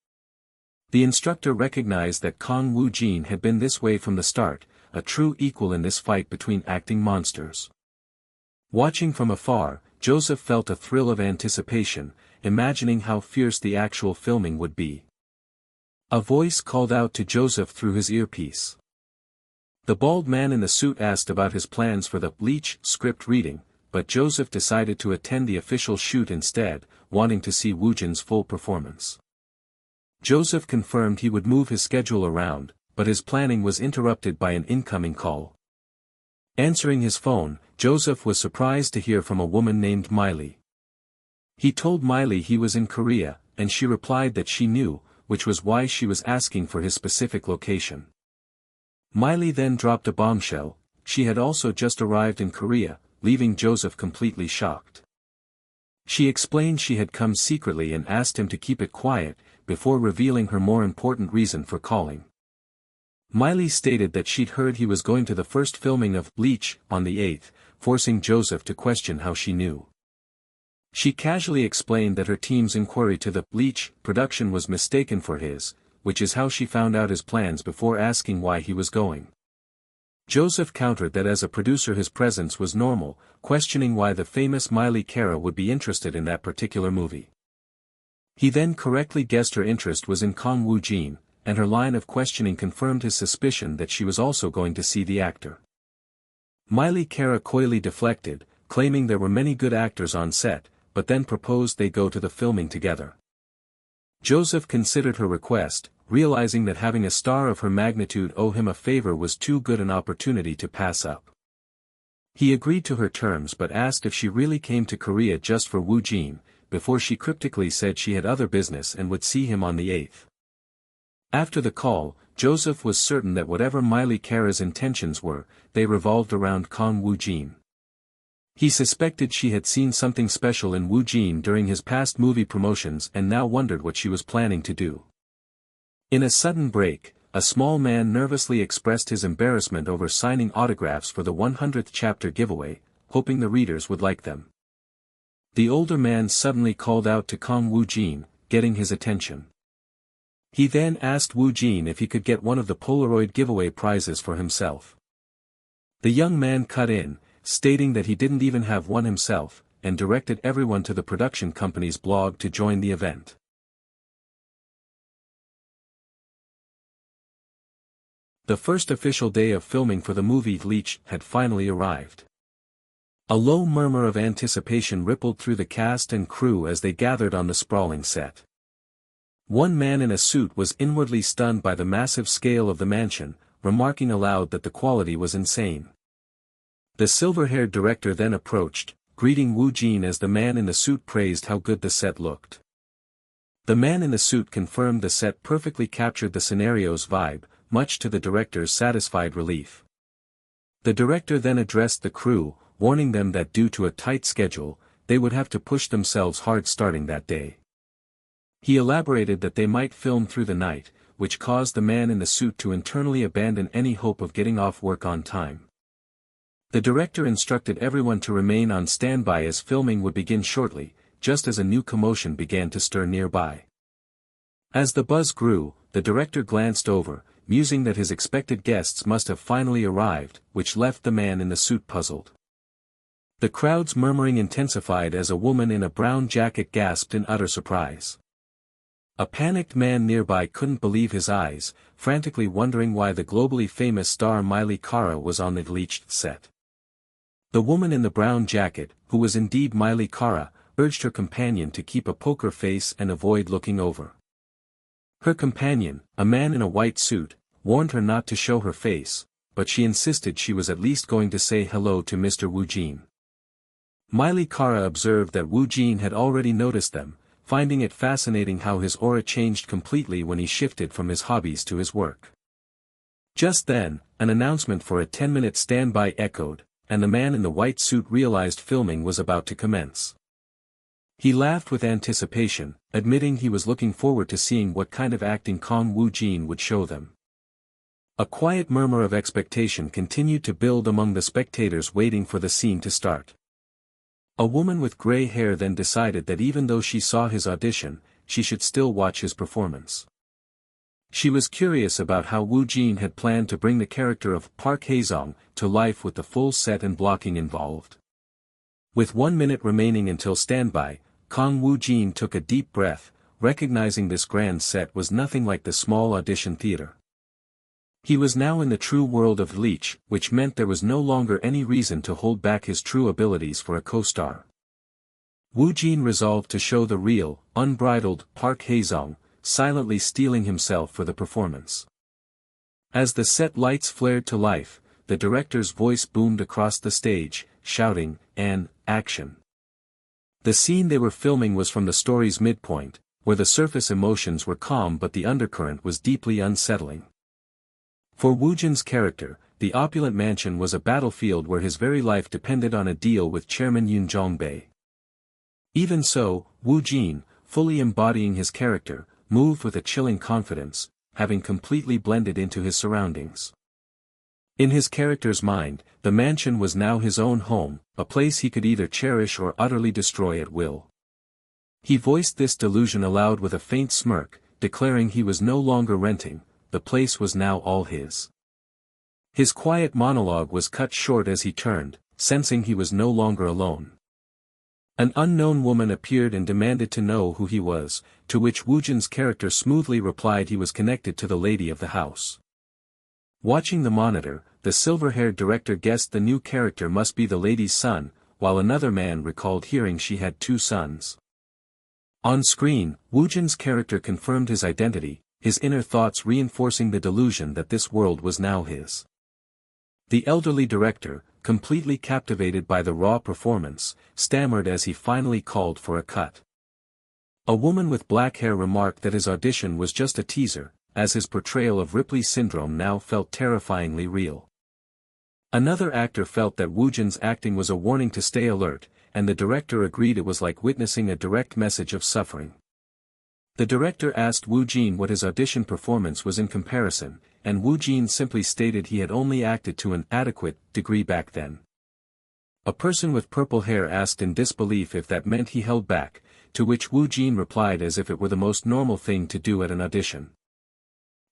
The instructor recognized that Kang Woojin had been this way from the start, a true equal in this fight between acting monsters. Watching from afar, Joseph felt a thrill of anticipation, imagining how fierce the actual filming would be. A voice called out to Joseph through his earpiece. The bald man in the suit asked about his plans for the Bleach script reading, but Joseph decided to attend the official shoot instead, wanting to see Woojin's full performance. Joseph confirmed he would move his schedule around, but his planning was interrupted by an incoming call. Answering his phone, Joseph was surprised to hear from a woman named Miley. He told Miley he was in Korea, and she replied that she knew, which was why she was asking for his specific location. Miley then dropped a bombshell: she had also just arrived in Korea, leaving Joseph completely shocked. She explained she had come secretly and asked him to keep it quiet, before revealing her more important reason for calling. Miley stated that she'd heard he was going to the first filming of Bleach on the 8th, forcing Joseph to question how she knew. She casually explained that her team's inquiry to the Bleach production was mistaken for his, which is how she found out his plans before asking why he was going. Joseph countered that as a producer his presence was normal, questioning why the famous Miley Cara would be interested in that particular movie. He then correctly guessed her interest was in Kang Woojin, and her line of questioning confirmed his suspicion that she was also going to see the actor. Miley Cara coyly deflected, claiming there were many good actors on set, but then proposed they go to the filming together. Joseph considered her request, realizing that having a star of her magnitude owe him a favor was too good an opportunity to pass up. He agreed to her terms but asked if she really came to Korea just for Woojin, before she cryptically said she had other business and would see him on the 8th. After the call, Joseph was certain that whatever Miley Cara's intentions were, they revolved around Kang Woojin. He suspected she had seen something special in Woojin during his past movie promotions and now wondered what she was planning to do. In a sudden break, a small man nervously expressed his embarrassment over signing autographs for the 100th chapter giveaway, hoping the readers would like them. The older man suddenly called out to Kang Woojin, getting his attention. He then asked Woojin if he could get one of the Polaroid giveaway prizes for himself. The young man cut in, stating that he didn't even have one himself, and directed everyone to the production company's blog to join the event. The first official day of filming for the movie Bleach had finally arrived. A low murmur of anticipation rippled through the cast and crew as they gathered on the sprawling set. One man in a suit was inwardly stunned by the massive scale of the mansion, remarking aloud that the quality was insane. The silver-haired director then approached, greeting Woojin as the man in the suit praised how good the set looked. The man in the suit confirmed the set perfectly captured the scenario's vibe, much to the director's satisfied relief. The director then addressed the crew, warning them that due to a tight schedule, they would have to push themselves hard starting that day. He elaborated that they might film through the night, which caused the man in the suit to internally abandon any hope of getting off work on time. The director instructed everyone to remain on standby as filming would begin shortly, just as a new commotion began to stir nearby. As the buzz grew, the director glanced over, musing that his expected guests must have finally arrived, which left the man in the suit puzzled. The crowd's murmuring intensified as a woman in a brown jacket gasped in utter surprise. A panicked man nearby couldn't believe his eyes, frantically wondering why the globally famous star Miley Cara was on the Bleach set. The woman in the brown jacket, who was indeed Miley Cara, urged her companion to keep a poker face and avoid looking over. Her companion, a man in a white suit, warned her not to show her face, but she insisted she was at least going to say hello to Mr. Woojin. Miley Cara observed that Woojin had already noticed them, finding it fascinating how his aura changed completely when he shifted from his hobbies to his work. Just then, an announcement for a 10-minute standby echoed, and the man in the white suit realized filming was about to commence. He laughed with anticipation, admitting he was looking forward to seeing what kind of acting Kang Woojin would show them. A quiet murmur of expectation continued to build among the spectators waiting for the scene to start. A woman with gray hair then decided that even though she saw his audition, she should still watch his performance. She was curious about how Woojin had planned to bring the character of Park Hae-sung to life with the full set and blocking involved. With 1 minute remaining until standby, Kang Woojin took a deep breath, recognizing this grand set was nothing like the small audition theater. He was now in the true world of Bleach, which meant there was no longer any reason to hold back his true abilities for a co-star. Woojin resolved to show the real, unbridled Park Hae-sung, silently steeling himself for the performance. As the set lights flared to life, the director's voice boomed across the stage, shouting, "And, action." The scene they were filming was from the story's midpoint, where the surface emotions were calm but the undercurrent was deeply unsettling. For Woojin's character, the opulent mansion was a battlefield where his very life depended on a deal with Chairman Yoon Jong-bae. Even so, Woojin, fully embodying his character, moved with a chilling confidence, having completely blended into his surroundings. In his character's mind, the mansion was now his own home, a place he could either cherish or utterly destroy at will. He voiced this delusion aloud with a faint smirk, declaring he was no longer renting, the place was now all his. His quiet monologue was cut short as he turned, sensing he was no longer alone. An unknown woman appeared and demanded to know who he was, to which Woojin's character smoothly replied he was connected to the lady of the house. Watching the monitor, the silver-haired director guessed the new character must be the lady's son, while another man recalled hearing she had 2 sons. On screen, Woojin's character confirmed his identity, his inner thoughts reinforcing the delusion that this world was now his. The elderly director, completely captivated by the raw performance, stammered as he finally called for a cut. A woman with black hair remarked that his audition was just a teaser, as his portrayal of Ripley's syndrome now felt terrifyingly real. Another actor felt that Woojin's acting was a warning to stay alert, and the director agreed it was like witnessing a direct message of suffering. The director asked Woojin what his audition performance was in comparison, and Woojin simply stated he had only acted to an adequate degree back then. A person with purple hair asked in disbelief if that meant he held back, to which Woojin replied as if it were the most normal thing to do at an audition.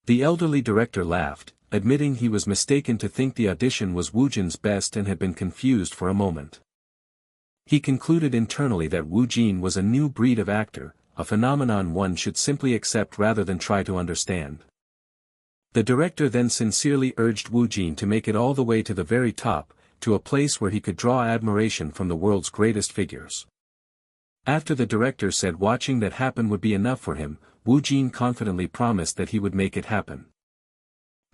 The elderly director laughed, admitting he was mistaken to think the audition was Woojin's best and had been confused for a moment. He concluded internally that Woojin was a new breed of actor, a phenomenon one should simply accept rather than try to understand. The director then sincerely urged Woojin to make it all the way to the very top, to a place where he could draw admiration from the world's greatest figures. After the director said watching that happen would be enough for him, Woojin confidently promised that he would make it happen.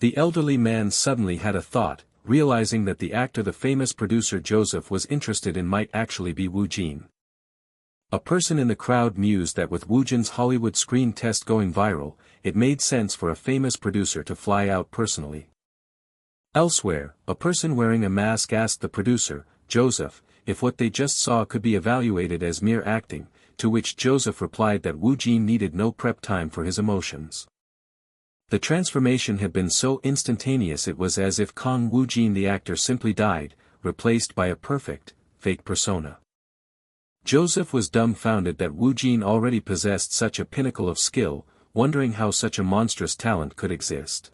The elderly man suddenly had a thought, realizing that the actor the famous producer Joseph was interested in might actually be Woojin. A person in the crowd mused that with Woojin's Hollywood screen test going viral, it made sense for a famous producer to fly out personally. Elsewhere, a person wearing a mask asked the producer, Joseph, if what they just saw could be evaluated as mere acting, to which Joseph replied that Woojin needed no prep time for his emotions. The transformation had been so instantaneous it was as if Kang Woojin the actor simply died, replaced by a perfect, fake persona. Joseph was dumbfounded that Woojin already possessed such a pinnacle of skill, wondering how such a monstrous talent could exist.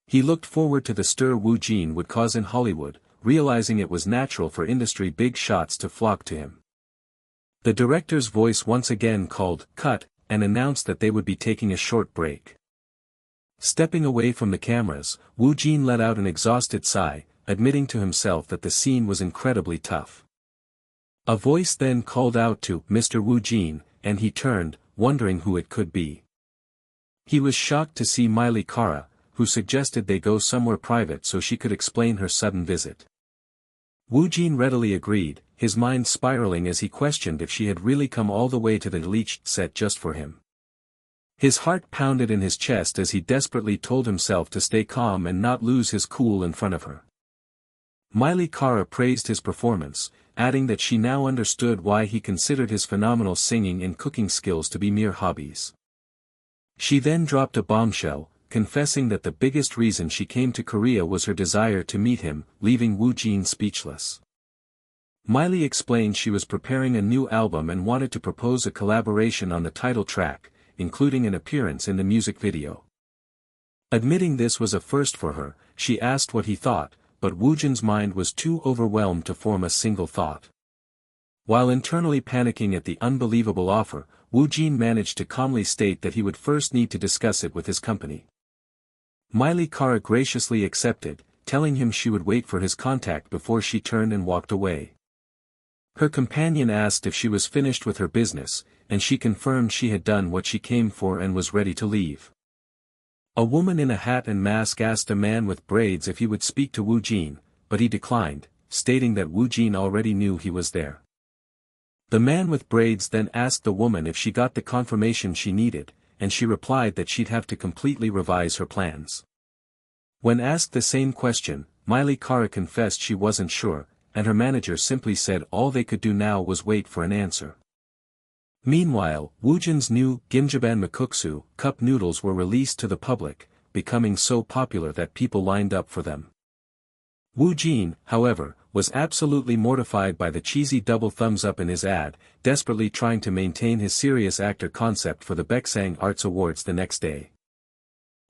He looked forward to the stir Woojin would cause in Hollywood, realizing it was natural for industry big shots to flock to him. The director's voice once again called, "Cut," and announced that they would be taking a short break. Stepping away from the cameras, Woojin let out an exhausted sigh, admitting to himself that the scene was incredibly tough. A voice then called out to Mr. Woojin, and he turned, wondering who it could be. He was shocked to see Miley Kara, who suggested they go somewhere private so she could explain her sudden visit. Woojin readily agreed, his mind spiraling as he questioned if she had really come all the way to the Bleached set just for him. His heart pounded in his chest as he desperately told himself to stay calm and not lose his cool in front of her. Miley Kara praised his performance, adding that she now understood why he considered his phenomenal singing and cooking skills to be mere hobbies. She then dropped a bombshell, confessing that the biggest reason she came to Korea was her desire to meet him, leaving Woojin speechless. Miley explained she was preparing a new album and wanted to propose a collaboration on the title track, including an appearance in the music video. Admitting this was a first for her, she asked what he thought, but Woojin's mind was too overwhelmed to form a single thought. While internally panicking at the unbelievable offer, Woojin managed to calmly state that he would first need to discuss it with his company. Miley Cara graciously accepted, telling him she would wait for his contact before she turned and walked away. Her companion asked if she was finished with her business, and she confirmed she had done what she came for and was ready to leave. A woman in a hat and mask asked a man with braids if he would speak to Woojin, but he declined, stating that Woojin already knew he was there. The man with braids then asked the woman if she got the confirmation she needed, and she replied that she'd have to completely revise her plans. When asked the same question, Miley Cara confessed she wasn't sure, and her manager simply said all they could do now was wait for an answer. Meanwhile, Woojin's new Gimjaban Makuksu cup noodles were released to the public, becoming so popular that people lined up for them. Woojin, however, was absolutely mortified by the cheesy double thumbs up in his ad, desperately trying to maintain his serious actor concept for the Baeksang Arts Awards the next day.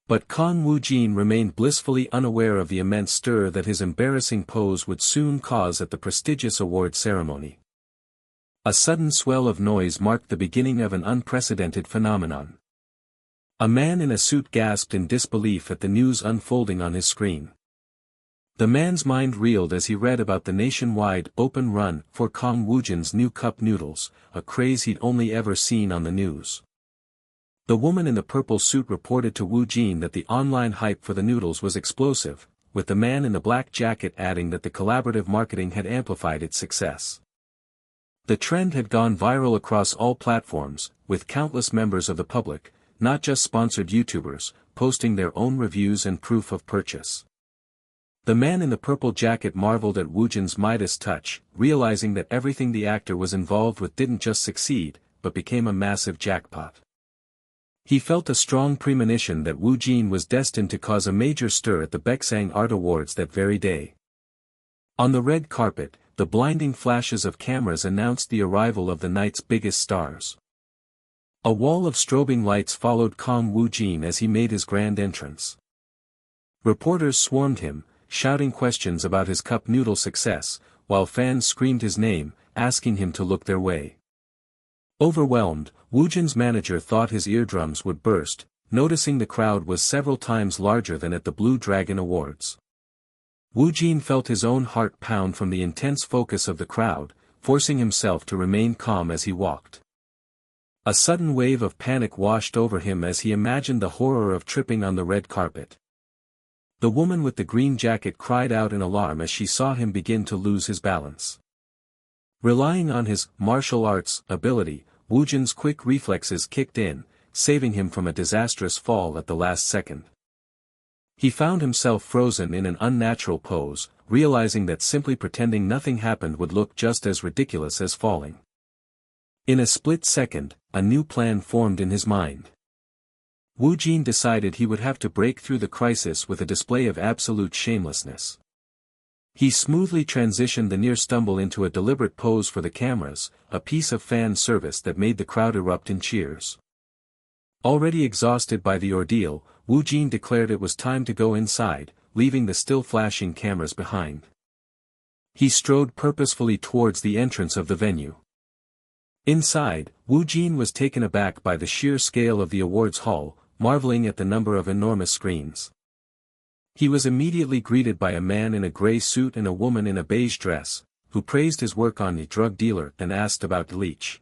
But Kang Woojin remained blissfully unaware of the immense stir that his embarrassing pose would soon cause at the prestigious award ceremony. A sudden swell of noise marked the beginning of an unprecedented phenomenon. A man in a suit gasped in disbelief at the news unfolding on his screen. The man's mind reeled as he read about the nationwide open run for Kang Woojin's new cup noodles, a craze he'd only ever seen on the news. The woman in the purple suit reported to Woojin that the online hype for the noodles was explosive, with the man in the black jacket adding that the collaborative marketing had amplified its success. The trend had gone viral across all platforms, with countless members of the public, not just sponsored YouTubers, posting their own reviews and proof of purchase. The man in the purple jacket marveled at Woojin's Midas touch, realizing that everything the actor was involved with didn't just succeed, but became a massive jackpot. He felt a strong premonition that Woojin was destined to cause a major stir at the Baeksang Art Awards that very day. On the red carpet, the blinding flashes of cameras announced the arrival of the night's biggest stars. A wall of strobing lights followed Kang Woojin as he made his grand entrance. Reporters swarmed him, shouting questions about his cup noodle success, while fans screamed his name, asking him to look their way. Overwhelmed, Woojin's manager thought his eardrums would burst, noticing the crowd was several times larger than at the Blue Dragon Awards. Woojin felt his own heart pound from the intense focus of the crowd, forcing himself to remain calm as he walked. A sudden wave of panic washed over him as he imagined the horror of tripping on the red carpet. The woman with the green jacket cried out in alarm as she saw him begin to lose his balance. Relying on his martial arts ability, Woojin's quick reflexes kicked in, saving him from a disastrous fall at the last second. He found himself frozen in an unnatural pose, realizing that simply pretending nothing happened would look just as ridiculous as falling. In a split second, a new plan formed in his mind. Woojin decided he would have to break through the crisis with a display of absolute shamelessness. He smoothly transitioned the near stumble into a deliberate pose for the cameras, a piece of fan service that made the crowd erupt in cheers. Already exhausted by the ordeal, Woojin declared it was time to go inside, leaving the still flashing cameras behind. He strode purposefully towards the entrance of the venue. Inside, Woojin was taken aback by the sheer scale of the awards hall, marveling at the number of enormous screens. He was immediately greeted by a man in a gray suit and a woman in a beige dress, who praised his work on the drug dealer and asked about Bleach.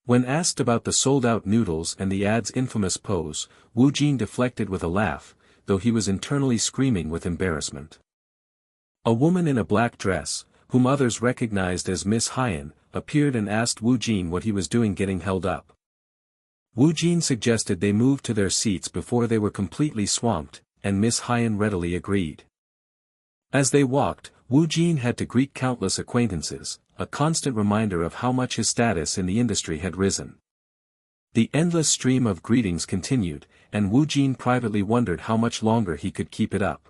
When asked about the sold-out noodles and the ad's infamous pose, Woojin deflected with a laugh, though he was internally screaming with embarrassment. A woman in a black dress, whom others recognized as Miss Hyen, appeared and asked Woojin what he was doing getting held up. Woojin suggested they move to their seats before they were completely swamped, and Miss Hyen readily agreed. As they walked, Woojin had to greet countless acquaintances, a constant reminder of how much his status in the industry had risen. The endless stream of greetings continued, and Woojin privately wondered how much longer he could keep it up.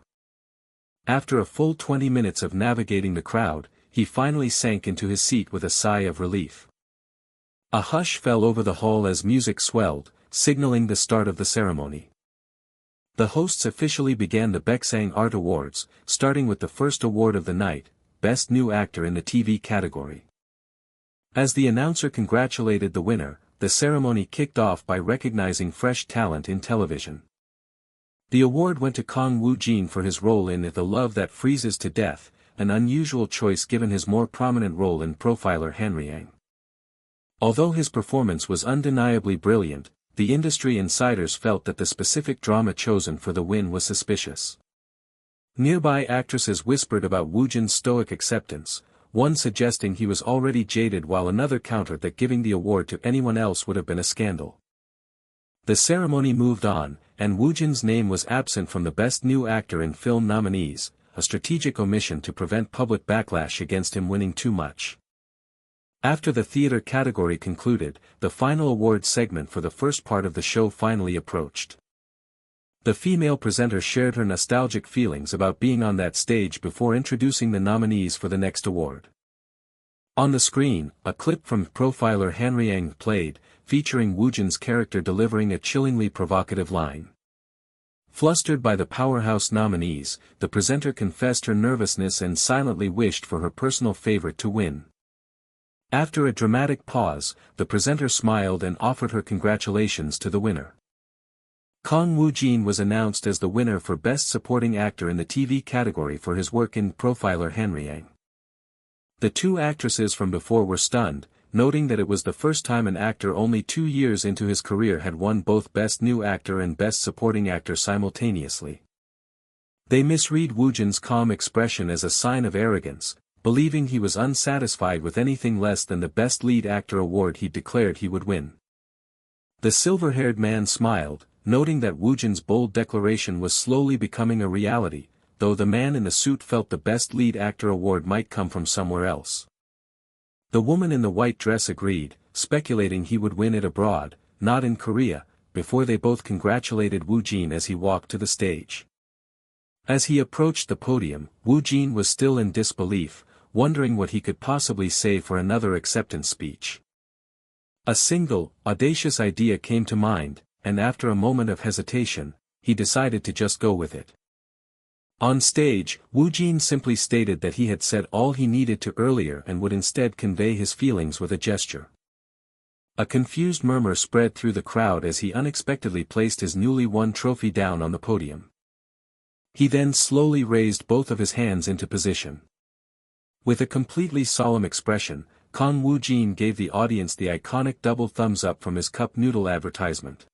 After a full 20 minutes of navigating the crowd, he finally sank into his seat with a sigh of relief. A hush fell over the hall as music swelled, signaling the start of the ceremony. The hosts officially began the Baeksang Art Awards, starting with the first award of the night, Best New Actor in the TV category. As the announcer congratulated the winner, the ceremony kicked off by recognizing fresh talent in television. The award went to Kang Woojin for his role in The Love That Freezes to Death, an unusual choice given his more prominent role in Profiler Hanryang. Although his performance was undeniably brilliant, the industry insiders felt that the specific drama chosen for the win was suspicious. Nearby actresses whispered about Woojin's stoic acceptance, one suggesting he was already jaded while another countered that giving the award to anyone else would have been a scandal. The ceremony moved on, and Woojin's name was absent from the Best New Actor in Film nominees, a strategic omission to prevent public backlash against him winning too much. After the theater category concluded, the final awards segment for the first part of the show finally approached. The female presenter shared her nostalgic feelings about being on that stage before introducing the nominees for the next award. On the screen, a clip from Profiler Hanryang played, featuring Woojin's character delivering a chillingly provocative line. Flustered by the powerhouse nominees, the presenter confessed her nervousness and silently wished for her personal favorite to win. After a dramatic pause, the presenter smiled and offered her congratulations to the winner. Kang Woojin was announced as the winner for Best Supporting Actor in the TV category for his work in Profiler Hanryang. The two actresses from before were stunned, noting that it was the first time an actor only 2 years into his career had won both Best New Actor and Best Supporting Actor simultaneously. They misread Woojin's calm expression as a sign of arrogance, believing he was unsatisfied with anything less than the Best Lead Actor award he declared he would win. The silver-haired man smiled, noting that Woojin's bold declaration was slowly becoming a reality, though the man in the suit felt the Best Lead Actor award might come from somewhere else. The woman in the white dress agreed, speculating he would win it abroad, not in Korea, before they both congratulated Woojin as he walked to the stage. As he approached the podium, Woojin was still in disbelief, wondering what he could possibly say for another acceptance speech. A single, audacious idea came to mind, and after a moment of hesitation, he decided to just go with it. On stage, Woojin simply stated that he had said all he needed to earlier and would instead convey his feelings with a gesture. A confused murmur spread through the crowd as he unexpectedly placed his newly won trophy down on the podium. He then slowly raised both of his hands into position. With a completely solemn expression, Kang Woojin gave the audience the iconic double thumbs up from his cup noodle advertisement.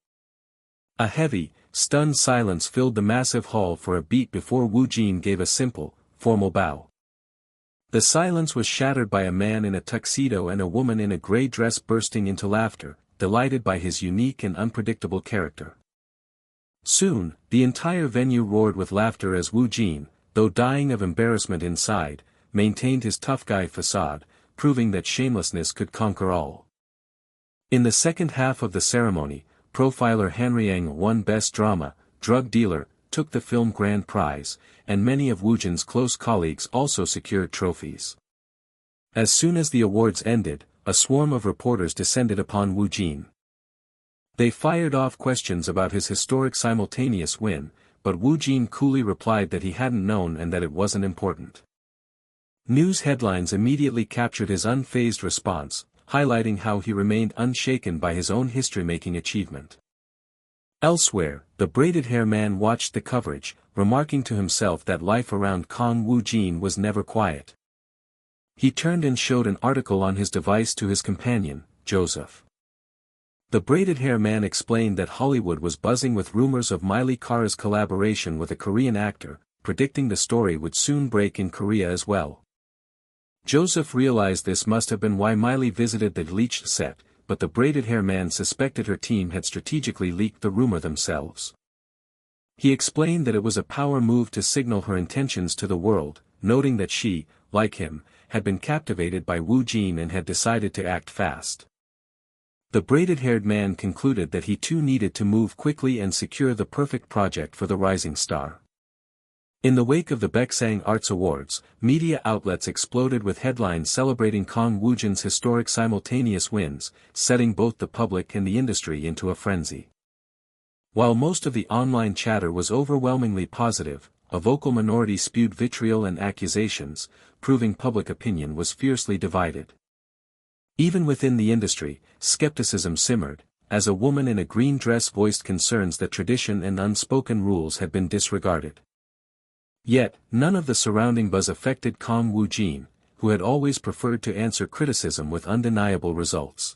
A heavy, stunned silence filled the massive hall for a beat before Woojin gave a simple, formal bow. The silence was shattered by a man in a tuxedo and a woman in a gray dress bursting into laughter, delighted by his unique and unpredictable character. Soon, the entire venue roared with laughter as Woojin, though dying of embarrassment inside, maintained his tough guy facade, proving that shamelessness could conquer all. In the second half of the ceremony, Profiler Hanryang won Best Drama, Drug Dealer, took the film grand prize, and many of Woojin's close colleagues also secured trophies. As soon as the awards ended, a swarm of reporters descended upon Woojin. They fired off questions about his historic simultaneous win, but Woojin coolly replied that he hadn't known and that it wasn't important. News headlines immediately captured his unfazed response, highlighting how he remained unshaken by his own history-making achievement. Elsewhere, the braided hair man watched the coverage, remarking to himself that life around Kang Woojin was never quiet. He turned and showed an article on his device to his companion, Joseph. The braided hair man explained that Hollywood was buzzing with rumors of Miley Kara's collaboration with a Korean actor, predicting the story would soon break in Korea as well. Joseph realized this must have been why Miley visited the leaked set, but the braided hair man suspected her team had strategically leaked the rumor themselves. He explained that it was a power move to signal her intentions to the world, noting that she, like him, had been captivated by Woojin and had decided to act fast. The braided-haired man concluded that he too needed to move quickly and secure the perfect project for the rising star. In the wake of the Baeksang Arts Awards, media outlets exploded with headlines celebrating Kang Woojin's historic simultaneous wins, setting both the public and the industry into a frenzy. While most of the online chatter was overwhelmingly positive, a vocal minority spewed vitriol and accusations, proving public opinion was fiercely divided. Even within the industry, skepticism simmered, as a woman in a green dress voiced concerns that tradition and unspoken rules had been disregarded. Yet, none of the surrounding buzz affected Kang Woojin, who had always preferred to answer criticism with undeniable results.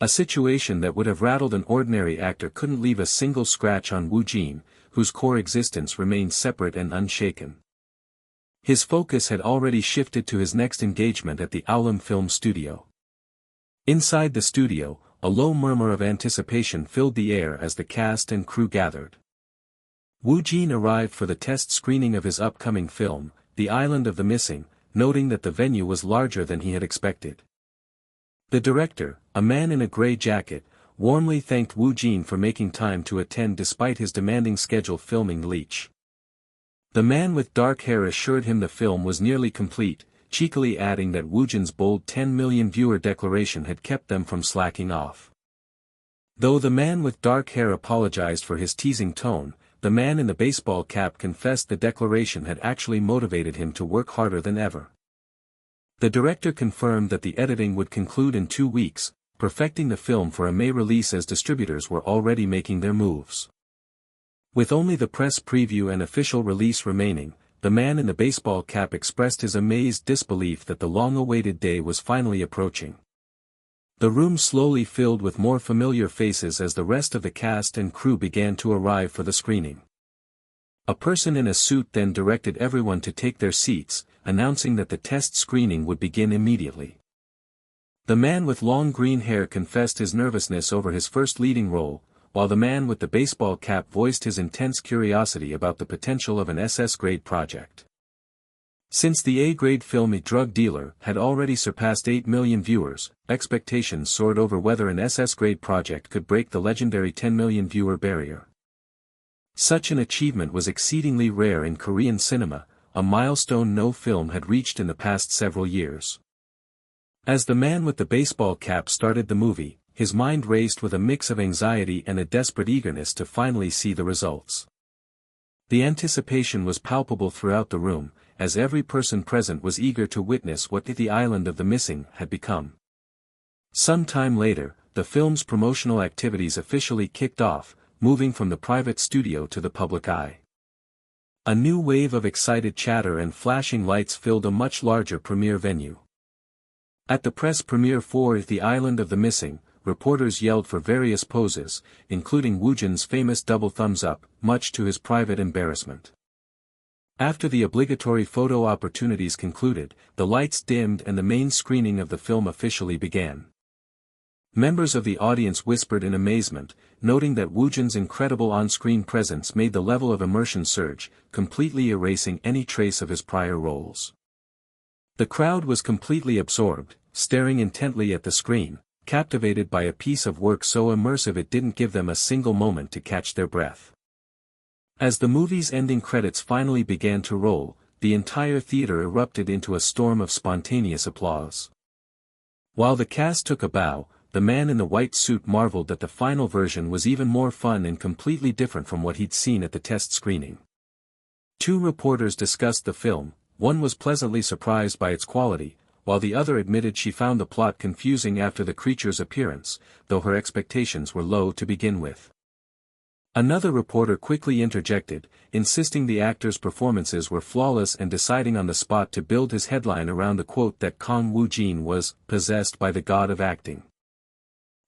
A situation that would have rattled an ordinary actor couldn't leave a single scratch on Woojin, whose core existence remained separate and unshaken. His focus had already shifted to his next engagement at the Aulum Film Studio. Inside the studio, a low murmur of anticipation filled the air as the cast and crew gathered. Woojin arrived for the test screening of his upcoming film, The Island of the Missing, noting that the venue was larger than he had expected. The director, a man in a gray jacket, warmly thanked Woojin for making time to attend despite his demanding schedule filming Leech. The man with dark hair assured him the film was nearly complete, cheekily adding that Woojin's bold 10 million viewer declaration had kept them from slacking off. Though the man with dark hair apologized for his teasing tone, the man in the baseball cap confessed the declaration had actually motivated him to work harder than ever. The director confirmed that the editing would conclude in 2 weeks, perfecting the film for a May release as distributors were already making their moves. With only the press preview and official release remaining, the man in the baseball cap expressed his amazed disbelief that the long-awaited day was finally approaching. The room slowly filled with more familiar faces as the rest of the cast and crew began to arrive for the screening. A person in a suit then directed everyone to take their seats, announcing that the test screening would begin immediately. The man with long green hair confessed his nervousness over his first leading role, while the man with the baseball cap voiced his intense curiosity about the potential of an SS-grade project. Since the A-grade film A Drug Dealer had already surpassed 8 million viewers, expectations soared over whether an SS-grade project could break the legendary 10 million viewer barrier. Such an achievement was exceedingly rare in Korean cinema, a milestone no film had reached in the past several years. As the man with the baseball cap started the movie, his mind raced with a mix of anxiety and a desperate eagerness to finally see the results. The anticipation was palpable throughout the room, as every person present was eager to witness what The Island of the Missing had become. Some time later, the film's promotional activities officially kicked off, moving from the private studio to the public eye. A new wave of excited chatter and flashing lights filled a much larger premiere venue. At the press premiere for The Island of the Missing, reporters yelled for various poses, including Woojin's famous double thumbs up, much to his private embarrassment. After the obligatory photo opportunities concluded, the lights dimmed and the main screening of the film officially began. Members of the audience whispered in amazement, noting that Woojin's incredible on-screen presence made the level of immersion surge, completely erasing any trace of his prior roles. The crowd was completely absorbed, staring intently at the screen, captivated by a piece of work so immersive it didn't give them a single moment to catch their breath. As the movie's ending credits finally began to roll, the entire theater erupted into a storm of spontaneous applause. While the cast took a bow, the man in the white suit marveled that the final version was even more fun and completely different from what he'd seen at the test screening. 2 reporters discussed the film, one was pleasantly surprised by its quality, while the other admitted she found the plot confusing after the creature's appearance, though her expectations were low to begin with. Another reporter quickly interjected, insisting the actors' performances were flawless and deciding on the spot to build his headline around the quote that Kang Woojin was possessed by the god of acting.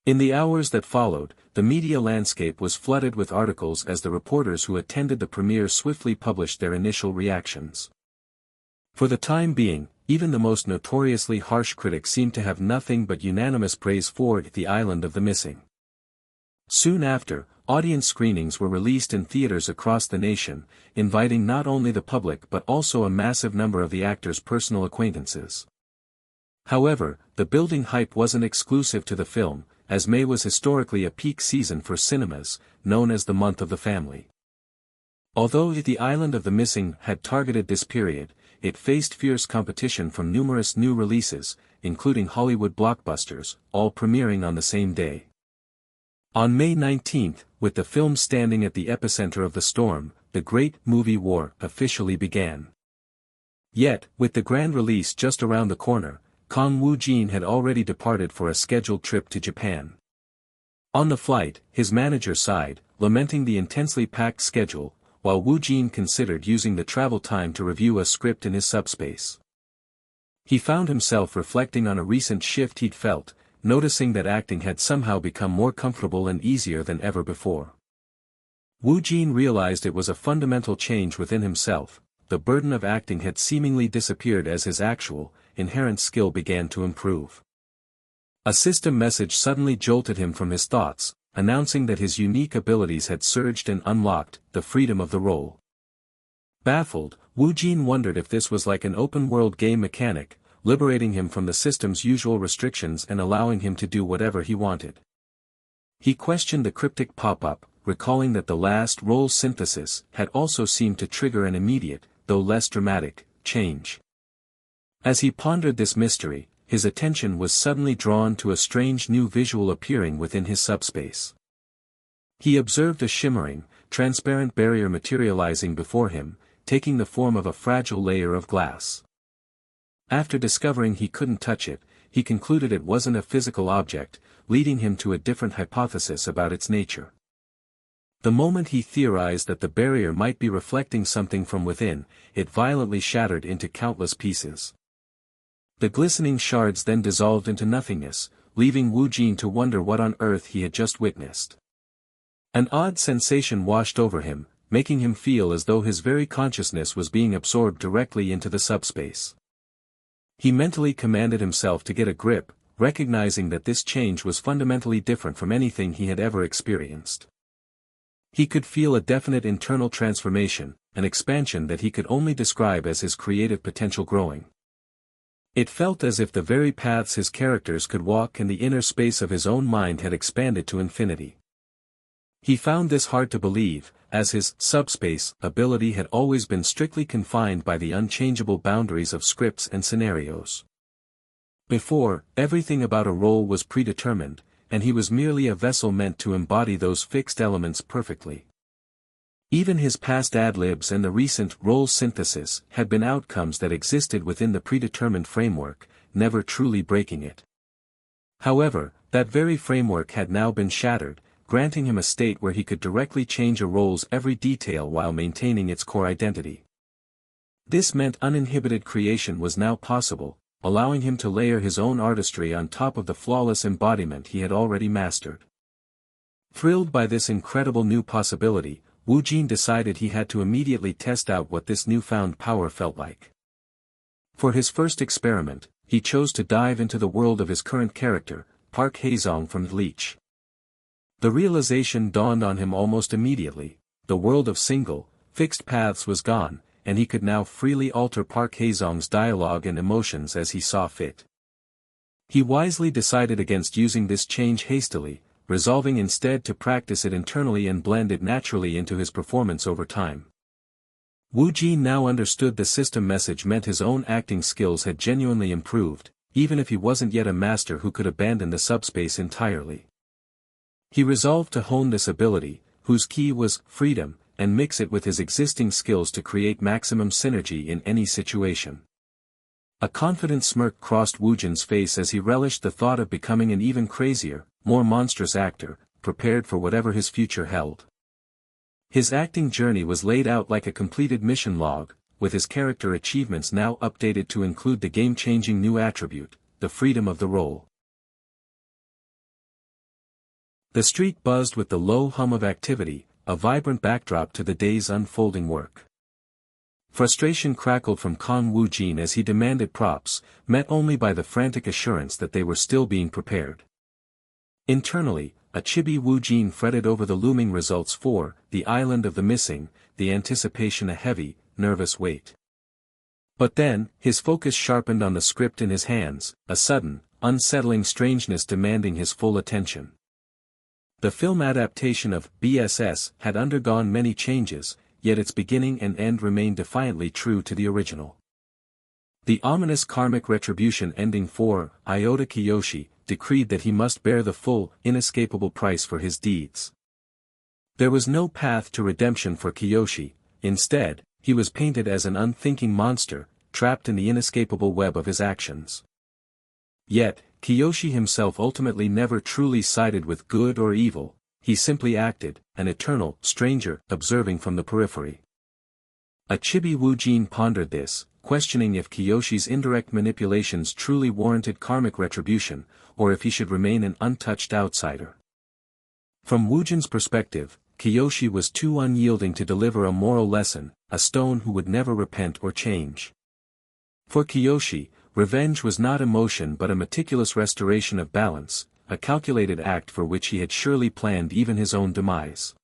In the hours that followed, the media landscape was flooded with articles as the reporters who attended the premiere swiftly published their initial reactions. For the time being, even the most notoriously harsh critics seemed to have nothing but unanimous praise for The Island of the Missing. Soon after, audience screenings were released in theaters across the nation, inviting not only the public but also a massive number of the actors' personal acquaintances. However, the building hype wasn't exclusive to the film, as May was historically a peak season for cinemas, known as the month of the family. Although The Island of the Missing had targeted this period, it faced fierce competition from numerous new releases, including Hollywood blockbusters, all premiering on the same day. On May 19, with the film standing at the epicenter of the storm, the Great Movie War officially began. Yet, with the grand release just around the corner, Kang Woojin had already departed for a scheduled trip to Japan. On the flight, his manager sighed, lamenting the intensely packed schedule, while Woojin considered using the travel time to review a script in his subspace. He found himself reflecting on a recent shift he'd felt, noticing that acting had somehow become more comfortable and easier than ever before. Woojin realized it was a fundamental change within himself. The burden of acting had seemingly disappeared as his actual, inherent skill began to improve. A system message suddenly jolted him from his thoughts, announcing that his unique abilities had surged and unlocked the freedom of the role. Baffled, Woojin wondered if this was like an open-world game mechanic, liberating him from the system's usual restrictions and allowing him to do whatever he wanted. He questioned the cryptic pop-up, recalling that the last role synthesis had also seemed to trigger an immediate, though less dramatic, change. As he pondered this mystery, his attention was suddenly drawn to a strange new visual appearing within his subspace. He observed a shimmering, transparent barrier materializing before him, taking the form of a fragile layer of glass. After discovering he couldn't touch it, he concluded it wasn't a physical object, leading him to a different hypothesis about its nature. The moment he theorized that the barrier might be reflecting something from within, it violently shattered into countless pieces. The glistening shards then dissolved into nothingness, leaving Woojin to wonder what on earth he had just witnessed. An odd sensation washed over him, making him feel as though his very consciousness was being absorbed directly into the subspace. He mentally commanded himself to get a grip, recognizing that this change was fundamentally different from anything he had ever experienced. He could feel a definite internal transformation, an expansion that he could only describe as his creative potential growing. It felt as if the very paths his characters could walk and the inner space of his own mind had expanded to infinity. He found this hard to believe, as his subspace ability had always been strictly confined by the unchangeable boundaries of scripts and scenarios. Before, everything about a role was predetermined, and he was merely a vessel meant to embody those fixed elements perfectly. Even his past ad-libs and the recent role synthesis had been outcomes that existed within the predetermined framework, never truly breaking it. However, that very framework had now been shattered, granting him a state where he could directly change a role's every detail while maintaining its core identity. This meant uninhibited creation was now possible, allowing him to layer his own artistry on top of the flawless embodiment he had already mastered. Thrilled by this incredible new possibility, Woojin decided he had to immediately test out what this newfound power felt like. For his first experiment, he chose to dive into the world of his current character, Park Hae-sung from Bleach. The realization dawned on him almost immediately: the world of single, fixed paths was gone, and he could now freely alter Park Hae-sung's dialogue and emotions as he saw fit. He wisely decided against using this change hastily, resolving instead to practice it internally and blend it naturally into his performance over time. Woojin now understood the system message meant his own acting skills had genuinely improved, even if he wasn't yet a master who could abandon the subspace entirely. He resolved to hone this ability, whose key was freedom, and mix it with his existing skills to create maximum synergy in any situation. A confident smirk crossed Woojin's face as he relished the thought of becoming an even crazier, more monstrous actor, prepared for whatever his future held. His acting journey was laid out like a completed mission log, with his character achievements now updated to include the game-changing new attribute, the freedom of the role. The street buzzed with the low hum of activity, a vibrant backdrop to the day's unfolding work. Frustration crackled from Kang Woojin as he demanded props, met only by the frantic assurance that they were still being prepared. Internally, a chibi Woojin fretted over the looming results for The Island of the Missing, the anticipation a heavy, nervous weight. But then, his focus sharpened on the script in his hands, a sudden, unsettling strangeness demanding his full attention. The film adaptation of BSS had undergone many changes, yet its beginning and end remained defiantly true to the original. The ominous karmic retribution ending for Iota Kiyoshi decreed that he must bear the full, inescapable price for his deeds. There was no path to redemption for Kiyoshi. Instead, he was painted as an unthinking monster, trapped in the inescapable web of his actions. Yet, Kiyoshi himself ultimately never truly sided with good or evil, he simply acted, an eternal stranger observing from the periphery. Achibi Woojin pondered this, questioning if Kiyoshi's indirect manipulations truly warranted karmic retribution, or if he should remain an untouched outsider. From Woojin's perspective, Kiyoshi was too unyielding to deliver a moral lesson, a stone who would never repent or change. For Kiyoshi, revenge was not emotion but a meticulous restoration of balance, a calculated act for which he had surely planned even his own demise.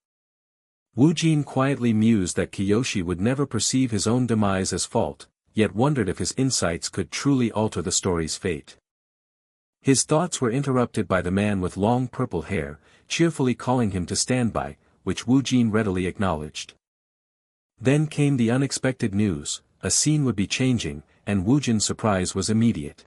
Woojin quietly mused that Kiyoshi would never perceive his own demise as fault, yet wondered if his insights could truly alter the story's fate. His thoughts were interrupted by the man with long purple hair, cheerfully calling him to stand by, which Woojin readily acknowledged. Then came the unexpected news, a scene would be changing, and Woojin's surprise was immediate.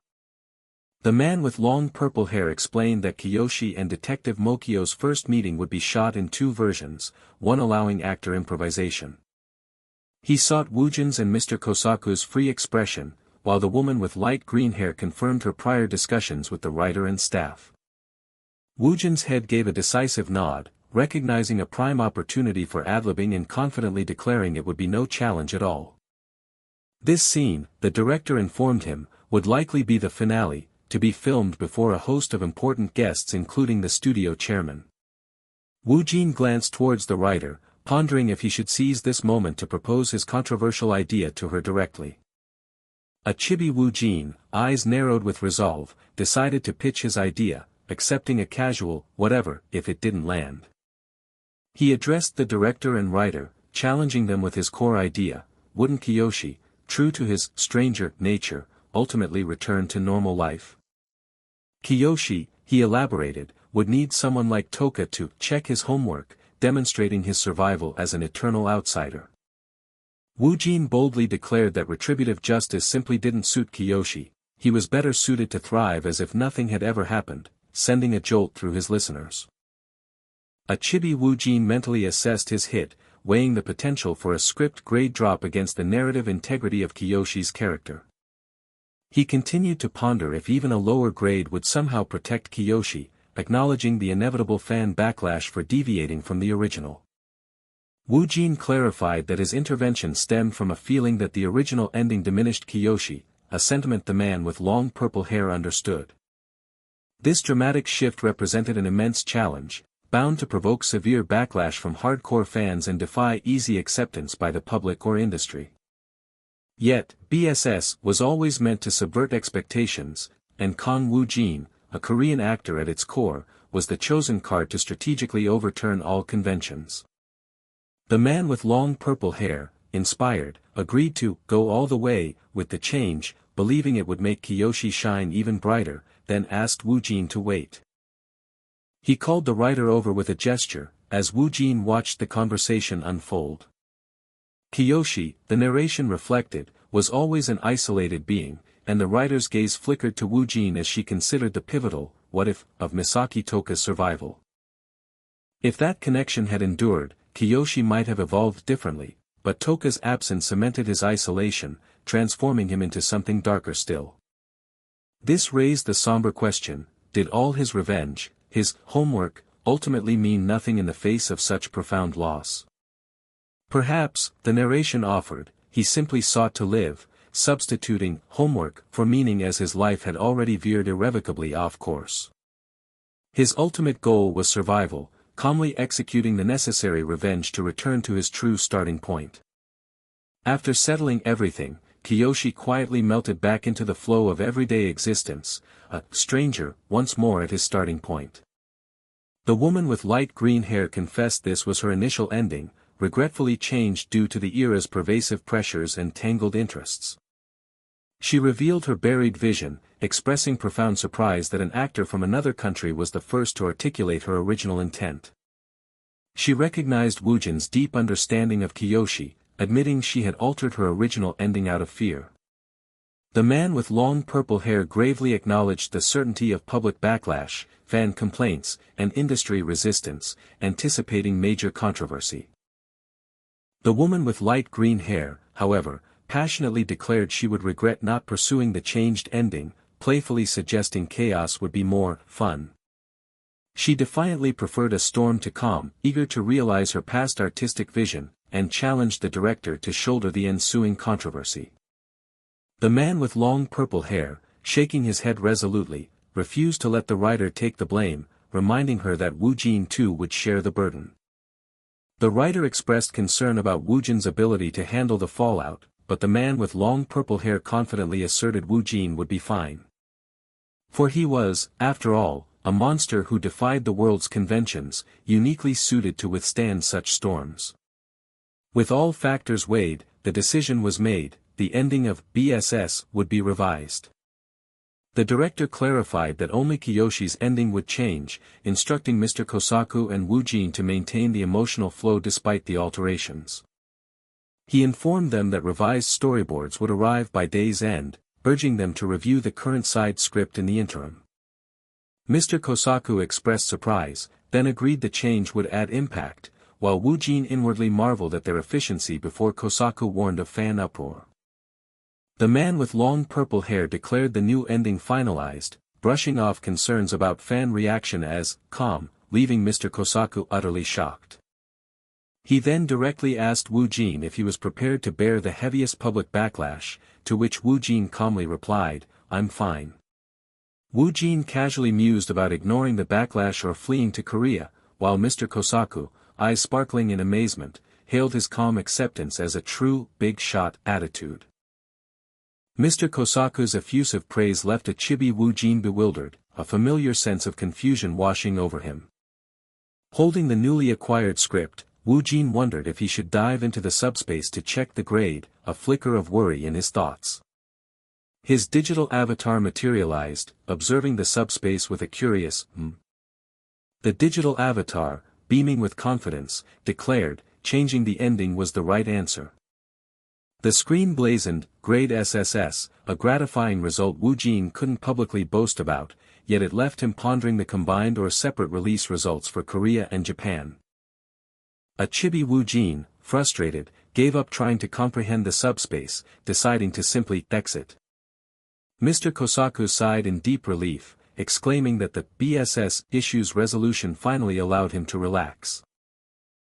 The man with long purple hair explained that Kiyoshi and Detective Mokio's first meeting would be shot in two versions, one allowing actor improvisation. He sought Woojin's and Mr. Kosaku's free expression, while the woman with light green hair confirmed her prior discussions with the writer and staff. Woojin's head gave a decisive nod, recognizing a prime opportunity for ad-libbing and confidently declaring it would be no challenge at all. This scene, the director informed him, would likely be the finale, to be filmed before a host of important guests including the studio chairman. Woojin glanced towards the writer, pondering if he should seize this moment to propose his controversial idea to her directly. Achibi Woojin, eyes narrowed with resolve, decided to pitch his idea, accepting a casual, whatever, if it didn't land. He addressed the director and writer, challenging them with his core idea: wouldn't Kiyoshi, true to his stranger nature, ultimately return to normal life? Kiyoshi, he elaborated, would need someone like Toka to check his homework, demonstrating his survival as an eternal outsider. Woojin boldly declared that retributive justice simply didn't suit Kiyoshi, he was better suited to thrive as if nothing had ever happened, sending a jolt through his listeners. Achibi Woojin mentally assessed his hit, weighing the potential for a script-grade drop against the narrative integrity of Kiyoshi's character. He continued to ponder if even a lower grade would somehow protect Kiyoshi, acknowledging the inevitable fan backlash for deviating from the original. Woojin clarified that his intervention stemmed from a feeling that the original ending diminished Kiyoshi, a sentiment the man with long purple hair understood. This dramatic shift represented an immense challenge, bound to provoke severe backlash from hardcore fans and defy easy acceptance by the public or industry. Yet, BSS was always meant to subvert expectations, and Kang Woojin, a Korean actor at its core, was the chosen card to strategically overturn all conventions. The man with long purple hair, inspired, agreed to go all the way with the change, believing it would make Kiyoshi shine even brighter, then asked Woojin to wait. He called the writer over with a gesture, as Woojin watched the conversation unfold. Kiyoshi, the narration reflected, was always an isolated being, and the writer's gaze flickered to Woojin as she considered the pivotal, what if, of Misaki Toka's survival. If that connection had endured, Kiyoshi might have evolved differently, but Toka's absence cemented his isolation, transforming him into something darker still. This raised the somber question: did all his revenge, his homework, ultimately mean nothing in the face of such profound loss? Perhaps, the narration offered, he simply sought to live, substituting homework for meaning as his life had already veered irrevocably off course. His ultimate goal was survival, calmly executing the necessary revenge to return to his true starting point. After settling everything, Kiyoshi quietly melted back into the flow of everyday existence, a stranger, once more at his starting point. The woman with light green hair confessed this was her initial ending, regretfully changed due to the era's pervasive pressures and tangled interests. She revealed her buried vision, expressing profound surprise that an actor from another country was the first to articulate her original intent. She recognized Woojin's deep understanding of Kiyoshi, admitting she had altered her original ending out of fear. The man with long purple hair gravely acknowledged the certainty of public backlash, fan complaints, and industry resistance, anticipating major controversy. The woman with light green hair, however, passionately declared she would regret not pursuing the changed ending, playfully suggesting chaos would be more fun. She defiantly preferred a storm to calm, eager to realize her past artistic vision, and challenged the director to shoulder the ensuing controversy. The man with long purple hair, shaking his head resolutely, refused to let the writer take the blame, reminding her that Woojin too would share the burden. The writer expressed concern about Woojin's ability to handle the fallout, but the man with long purple hair confidently asserted Woojin would be fine. For he was, after all, a monster who defied the world's conventions, uniquely suited to withstand such storms. With all factors weighed, the decision was made: the ending of BSS would be revised. The director clarified that only Kiyoshi's ending would change, instructing Mr. Kosaku and Woojin to maintain the emotional flow despite the alterations. He informed them that revised storyboards would arrive by day's end, urging them to review the current side script in the interim. Mr. Kosaku expressed surprise, then agreed the change would add impact, while Woojin inwardly marveled at their efficiency before Kosaku warned of fan uproar. The man with long purple hair declared the new ending finalized, brushing off concerns about fan reaction as calm, leaving Mr. Kosaku utterly shocked. He then directly asked Woojin if he was prepared to bear the heaviest public backlash, to which Woojin calmly replied, "I'm fine." Woojin casually mused about ignoring the backlash or fleeing to Korea, while Mr. Kosaku, eyes sparkling in amazement, hailed his calm acceptance as a true, big-shot attitude. Mr. Kosaku's effusive praise left a chibi Woojin bewildered, a familiar sense of confusion washing over him. Holding the newly acquired script, Woojin wondered if he should dive into the subspace to check the grade, a flicker of worry in his thoughts. His digital avatar materialized, observing the subspace with a curious, The digital avatar, beaming with confidence, declared, changing the ending was the right answer. The screen blazoned, grade SSS, a gratifying result Woojin couldn't publicly boast about, yet it left him pondering the combined or separate release results for Korea and Japan. A chibi Woojin, frustrated, gave up trying to comprehend the subspace, deciding to simply exit. Mr. Kosaku sighed in deep relief, exclaiming that the BSS issue's resolution finally allowed him to relax.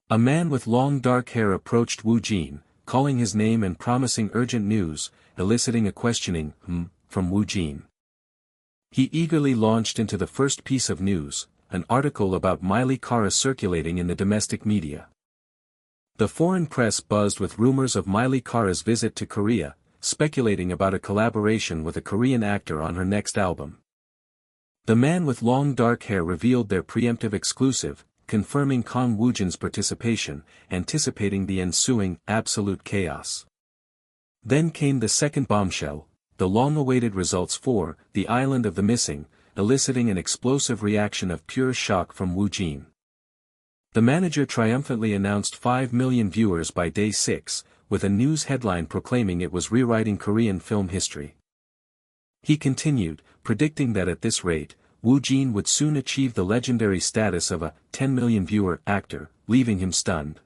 A man with long dark hair approached Woojin, calling his name and promising urgent news, eliciting a questioning from Woojin. He eagerly launched into the first piece of news, an article about Miley Cara circulating in the domestic media. The foreign press buzzed with rumors of Miley Cara's visit to Korea, speculating about a collaboration with a Korean actor on her next album. The man with long dark hair revealed their preemptive exclusive, confirming Kang Woojin's participation, anticipating the ensuing absolute chaos. Then came the second bombshell, the long-awaited results for The Island of the Missing, eliciting an explosive reaction of pure shock from Woojin. The manager triumphantly announced 5 million viewers by day 6, with a news headline proclaiming it was rewriting Korean film history. He continued, predicting that at this rate, Woojin would soon achieve the legendary status of a 10 million viewer actor, leaving him stunned.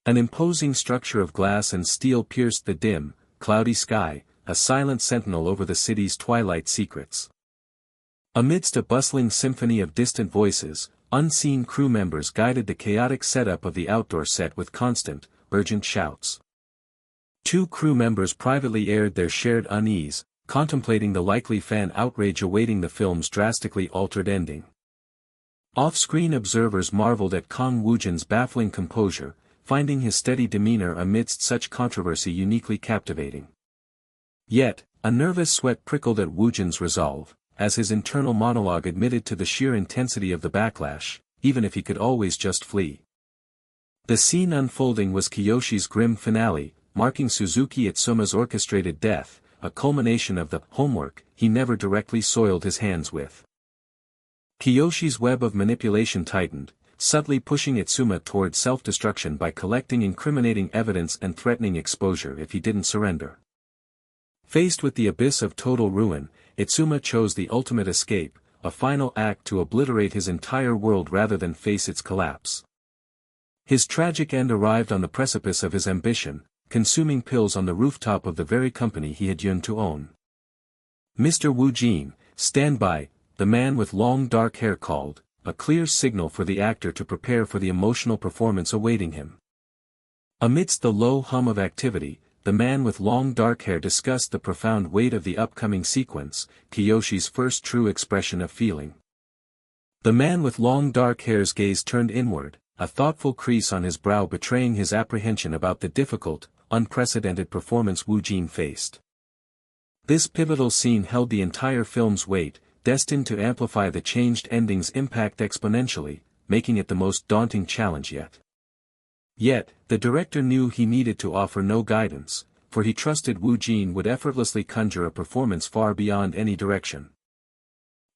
An imposing structure of glass and steel pierced the dim, cloudy sky, a silent sentinel over the city's twilight secrets. Amidst a bustling symphony of distant voices, unseen crew members guided the chaotic setup of the outdoor set with constant, urgent shouts. 2 crew members privately aired their shared unease, contemplating the likely fan outrage awaiting the film's drastically altered ending. Off-screen observers marveled at Kang Woojin's baffling composure, finding his steady demeanor amidst such controversy uniquely captivating. Yet, a nervous sweat prickled at Woojin's resolve, as his internal monologue admitted to the sheer intensity of the backlash, even if he could always just flee. The scene unfolding was Kiyoshi's grim finale, marking Suzuki Itsuma's orchestrated death, a culmination of the homework he never directly soiled his hands with. Kiyoshi's web of manipulation tightened, subtly pushing Itsuma toward self-destruction by collecting incriminating evidence and threatening exposure if he didn't surrender. Faced with the abyss of total ruin, Itsuma chose the ultimate escape, a final act to obliterate his entire world rather than face its collapse. His tragic end arrived on the precipice of his ambition, consuming pills on the rooftop of the very company he had yearned to own. "Mr. Woojin, stand by," the man with long dark hair called, a clear signal for the actor to prepare for the emotional performance awaiting him. Amidst the low hum of activity, the man with long dark hair discussed the profound weight of the upcoming sequence, Kiyoshi's first true expression of feeling. The man with long dark hair's gaze turned inward, a thoughtful crease on his brow betraying his apprehension about the difficult, unprecedented performance Woojin faced. This pivotal scene held the entire film's weight, destined to amplify the changed ending's impact exponentially, making it the most daunting challenge yet. Yet, the director knew he needed to offer no guidance, for he trusted Woojin would effortlessly conjure a performance far beyond any direction.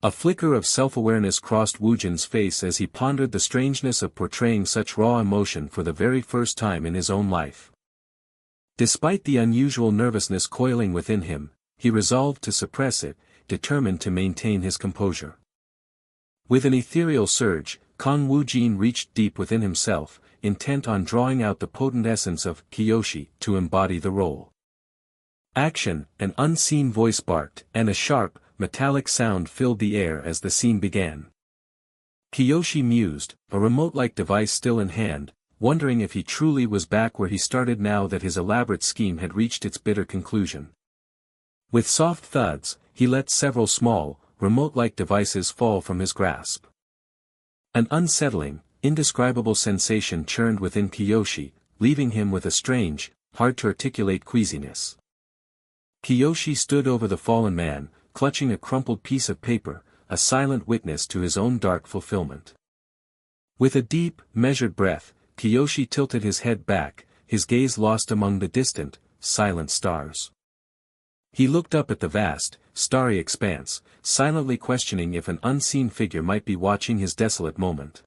A flicker of self-awareness crossed Woojin's face as he pondered the strangeness of portraying such raw emotion for the very first time in his own life. Despite the unusual nervousness coiling within him, he resolved to suppress it, determined to maintain his composure. With an ethereal surge, Kang Woojin reached deep within himself, intent on drawing out the potent essence of Kiyoshi to embody the role. "Action!" an unseen voice barked, and a sharp, metallic sound filled the air as the scene began. Kiyoshi mused, a remote-like device still in hand, wondering if he truly was back where he started now that his elaborate scheme had reached its bitter conclusion. With soft thuds, he let several small, remote-like devices fall from his grasp. An unsettling, indescribable sensation churned within Kiyoshi, leaving him with a strange, hard-to-articulate queasiness. Kiyoshi stood over the fallen man, clutching a crumpled piece of paper, a silent witness to his own dark fulfillment. With a deep, measured breath, Kiyoshi tilted his head back, his gaze lost among the distant, silent stars. He looked up at the vast, starry expanse, silently questioning if an unseen figure might be watching his desolate moment.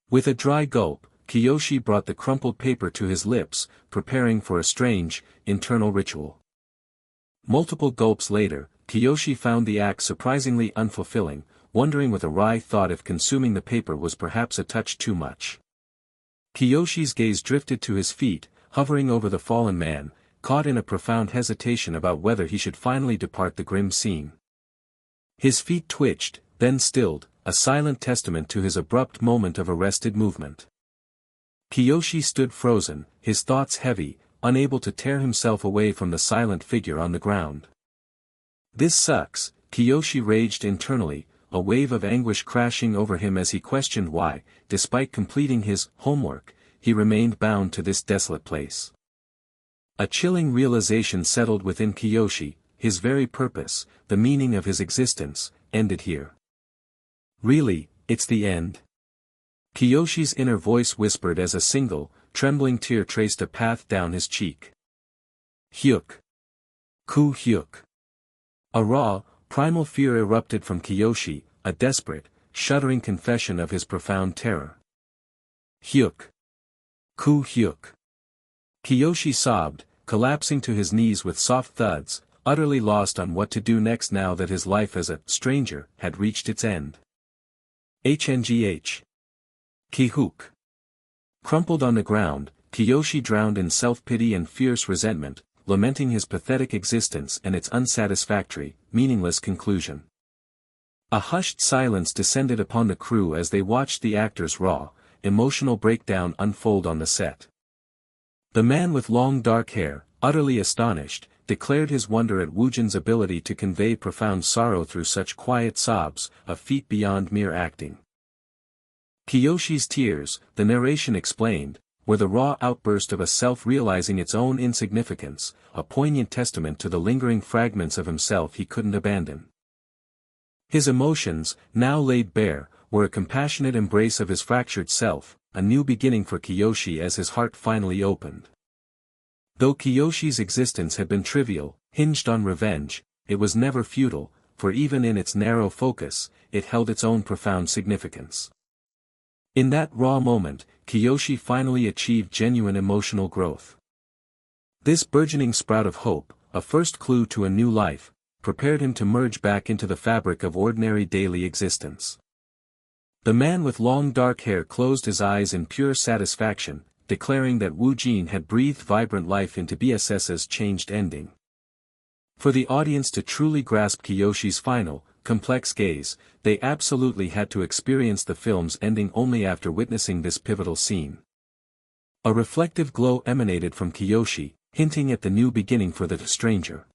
With a dry gulp, Kiyoshi brought the crumpled paper to his lips, preparing for a strange, internal ritual. Multiple gulps later, Kiyoshi found the act surprisingly unfulfilling, wondering with a wry thought if consuming the paper was perhaps a touch too much. Kiyoshi's gaze drifted to his feet, hovering over the fallen man, caught in a profound hesitation about whether he should finally depart the grim scene. His feet twitched, then stilled, a silent testament to his abrupt moment of arrested movement. Kiyoshi stood frozen, his thoughts heavy, unable to tear himself away from the silent figure on the ground. "This sucks," Kiyoshi raged internally, a wave of anguish crashing over him as he questioned why, despite completing his homework, he remained bound to this desolate place. A chilling realization settled within Kiyoshi, his very purpose, the meaning of his existence, ended here. "Really, it's the end?" Kiyoshi's inner voice whispered as a single, trembling tear traced a path down his cheek. Hyuk. Ku Hyuk. A raw, primal fear erupted from Kiyoshi, a desperate, shuddering confession of his profound terror. Hyuk. Ku Hyuk. Kiyoshi sobbed, collapsing to his knees with soft thuds, utterly lost on what to do next now that his life as a stranger had reached its end. HNGH. Kihuk. Crumpled on the ground, Kiyoshi drowned in self-pity and fierce resentment, lamenting his pathetic existence and its unsatisfactory, meaningless conclusion. A hushed silence descended upon the crew as they watched the actor's raw, emotional breakdown unfold on the set. The man with long dark hair, utterly astonished, declared his wonder at Woojin's ability to convey profound sorrow through such quiet sobs, a feat beyond mere acting. Kiyoshi's tears, the narration explained, were the raw outburst of a self realizing its own insignificance, a poignant testament to the lingering fragments of himself he couldn't abandon. His emotions, now laid bare, were a compassionate embrace of his fractured self, a new beginning for Kiyoshi as his heart finally opened. Though Kiyoshi's existence had been trivial, hinged on revenge, it was never futile, for even in its narrow focus, it held its own profound significance. In that raw moment, Kiyoshi finally achieved genuine emotional growth. This burgeoning sprout of hope, a first clue to a new life, prepared him to merge back into the fabric of ordinary daily existence. The man with long dark hair closed his eyes in pure satisfaction, declaring that Woojin had breathed vibrant life into BSS's changed ending. For the audience to truly grasp Kiyoshi's final, complex gaze, they absolutely had to experience the film's ending only after witnessing this pivotal scene. A reflective glow emanated from Kiyoshi, hinting at the new beginning for the stranger.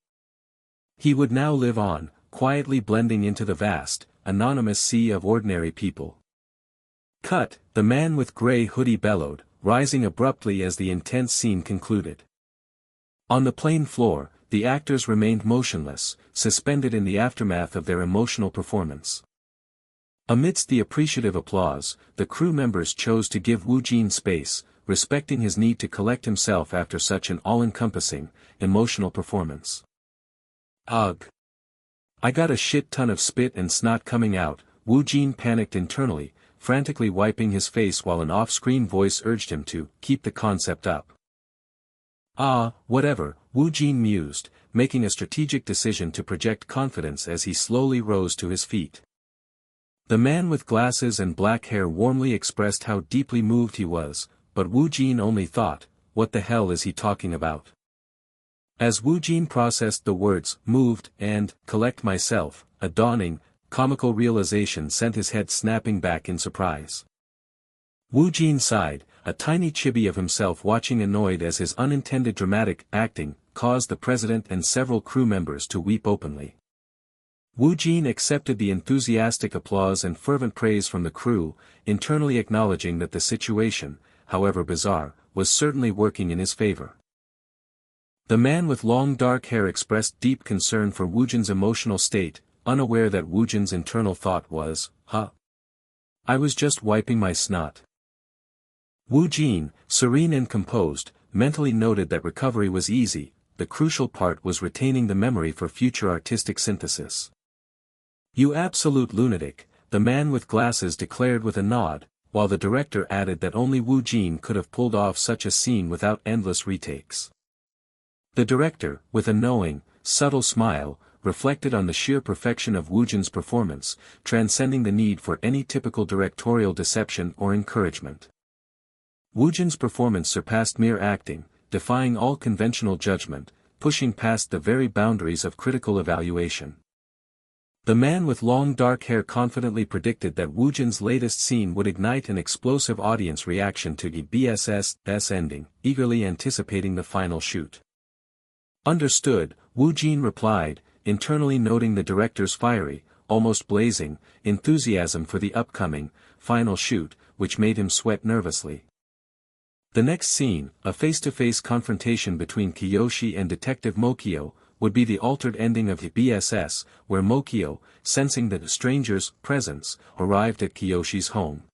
He would now live on, quietly blending into the vast, anonymous sea of ordinary people. Cut, the man with gray hoodie bellowed, rising abruptly as the intense scene concluded. On the plain floor, the actors remained motionless, suspended in the aftermath of their emotional performance. Amidst the appreciative applause, the crew members chose to give Woojin space, respecting his need to collect himself after such an all-encompassing, emotional performance. Ugh. I got a shit ton of spit and snot coming out, Woojin panicked internally, frantically wiping his face while an off-screen voice urged him to keep the concept up. Ah, whatever, Woojin mused, making a strategic decision to project confidence as he slowly rose to his feet. The man with glasses and black hair warmly expressed how deeply moved he was, but Woojin only thought, what the hell is he talking about? As Woojin processed the words, moved, and, collect myself, a dawning, comical realization sent his head snapping back in surprise. Woojin sighed, a tiny chibi of himself watching annoyed as his unintended dramatic acting caused the president and several crew members to weep openly. Woojin accepted the enthusiastic applause and fervent praise from the crew, internally acknowledging that the situation, however bizarre, was certainly working in his favor. The man with long dark hair expressed deep concern for Woojin's emotional state, unaware that Woojin's internal thought was, huh? I was just wiping my snot. Woojin, serene and composed, mentally noted that recovery was easy, the crucial part was retaining the memory for future artistic synthesis. You absolute lunatic, the man with glasses declared with a nod, while the director added that only Woojin could have pulled off such a scene without endless retakes. The director, with a knowing, subtle smile, reflected on the sheer perfection of Woojin's performance, transcending the need for any typical directorial deception or encouragement. Woojin's performance surpassed mere acting, defying all conventional judgment, pushing past the very boundaries of critical evaluation. The man with long dark hair confidently predicted that Woojin's latest scene would ignite an explosive audience reaction to the BSS's ending, eagerly anticipating the final shoot. Understood, Woojin replied, internally noting the director's fiery, almost blazing, enthusiasm for the upcoming, final shoot, which made him sweat nervously. The next scene, a face-to-face confrontation between Kiyoshi and Detective Mokio, would be the altered ending of the BSS, where Mokio, sensing the stranger's presence, arrived at Kiyoshi's home.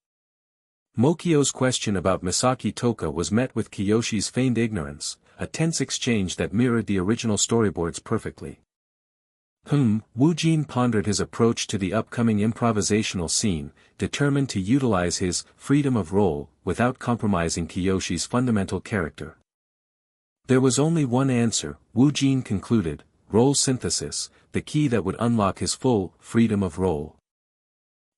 Mokio's question about Misaki Toka was met with Kiyoshi's feigned ignorance, a tense exchange that mirrored the original storyboards perfectly. Woojin pondered his approach to the upcoming improvisational scene, determined to utilize his freedom of role without compromising Kiyoshi's fundamental character. There was only one answer, Woojin concluded, role synthesis, the key that would unlock his full freedom of role.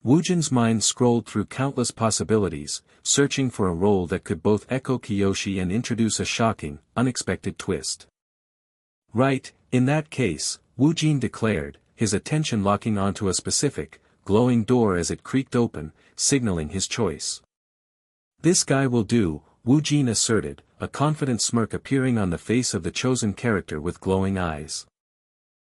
Woojin's mind scrolled through countless possibilities, searching for a role that could both echo Kiyoshi and introduce a shocking, unexpected twist. Right, in that case, Woojin declared, his attention locking onto a specific, glowing door as it creaked open, signaling his choice. This guy will do, Woojin asserted, a confident smirk appearing on the face of the chosen character with glowing eyes.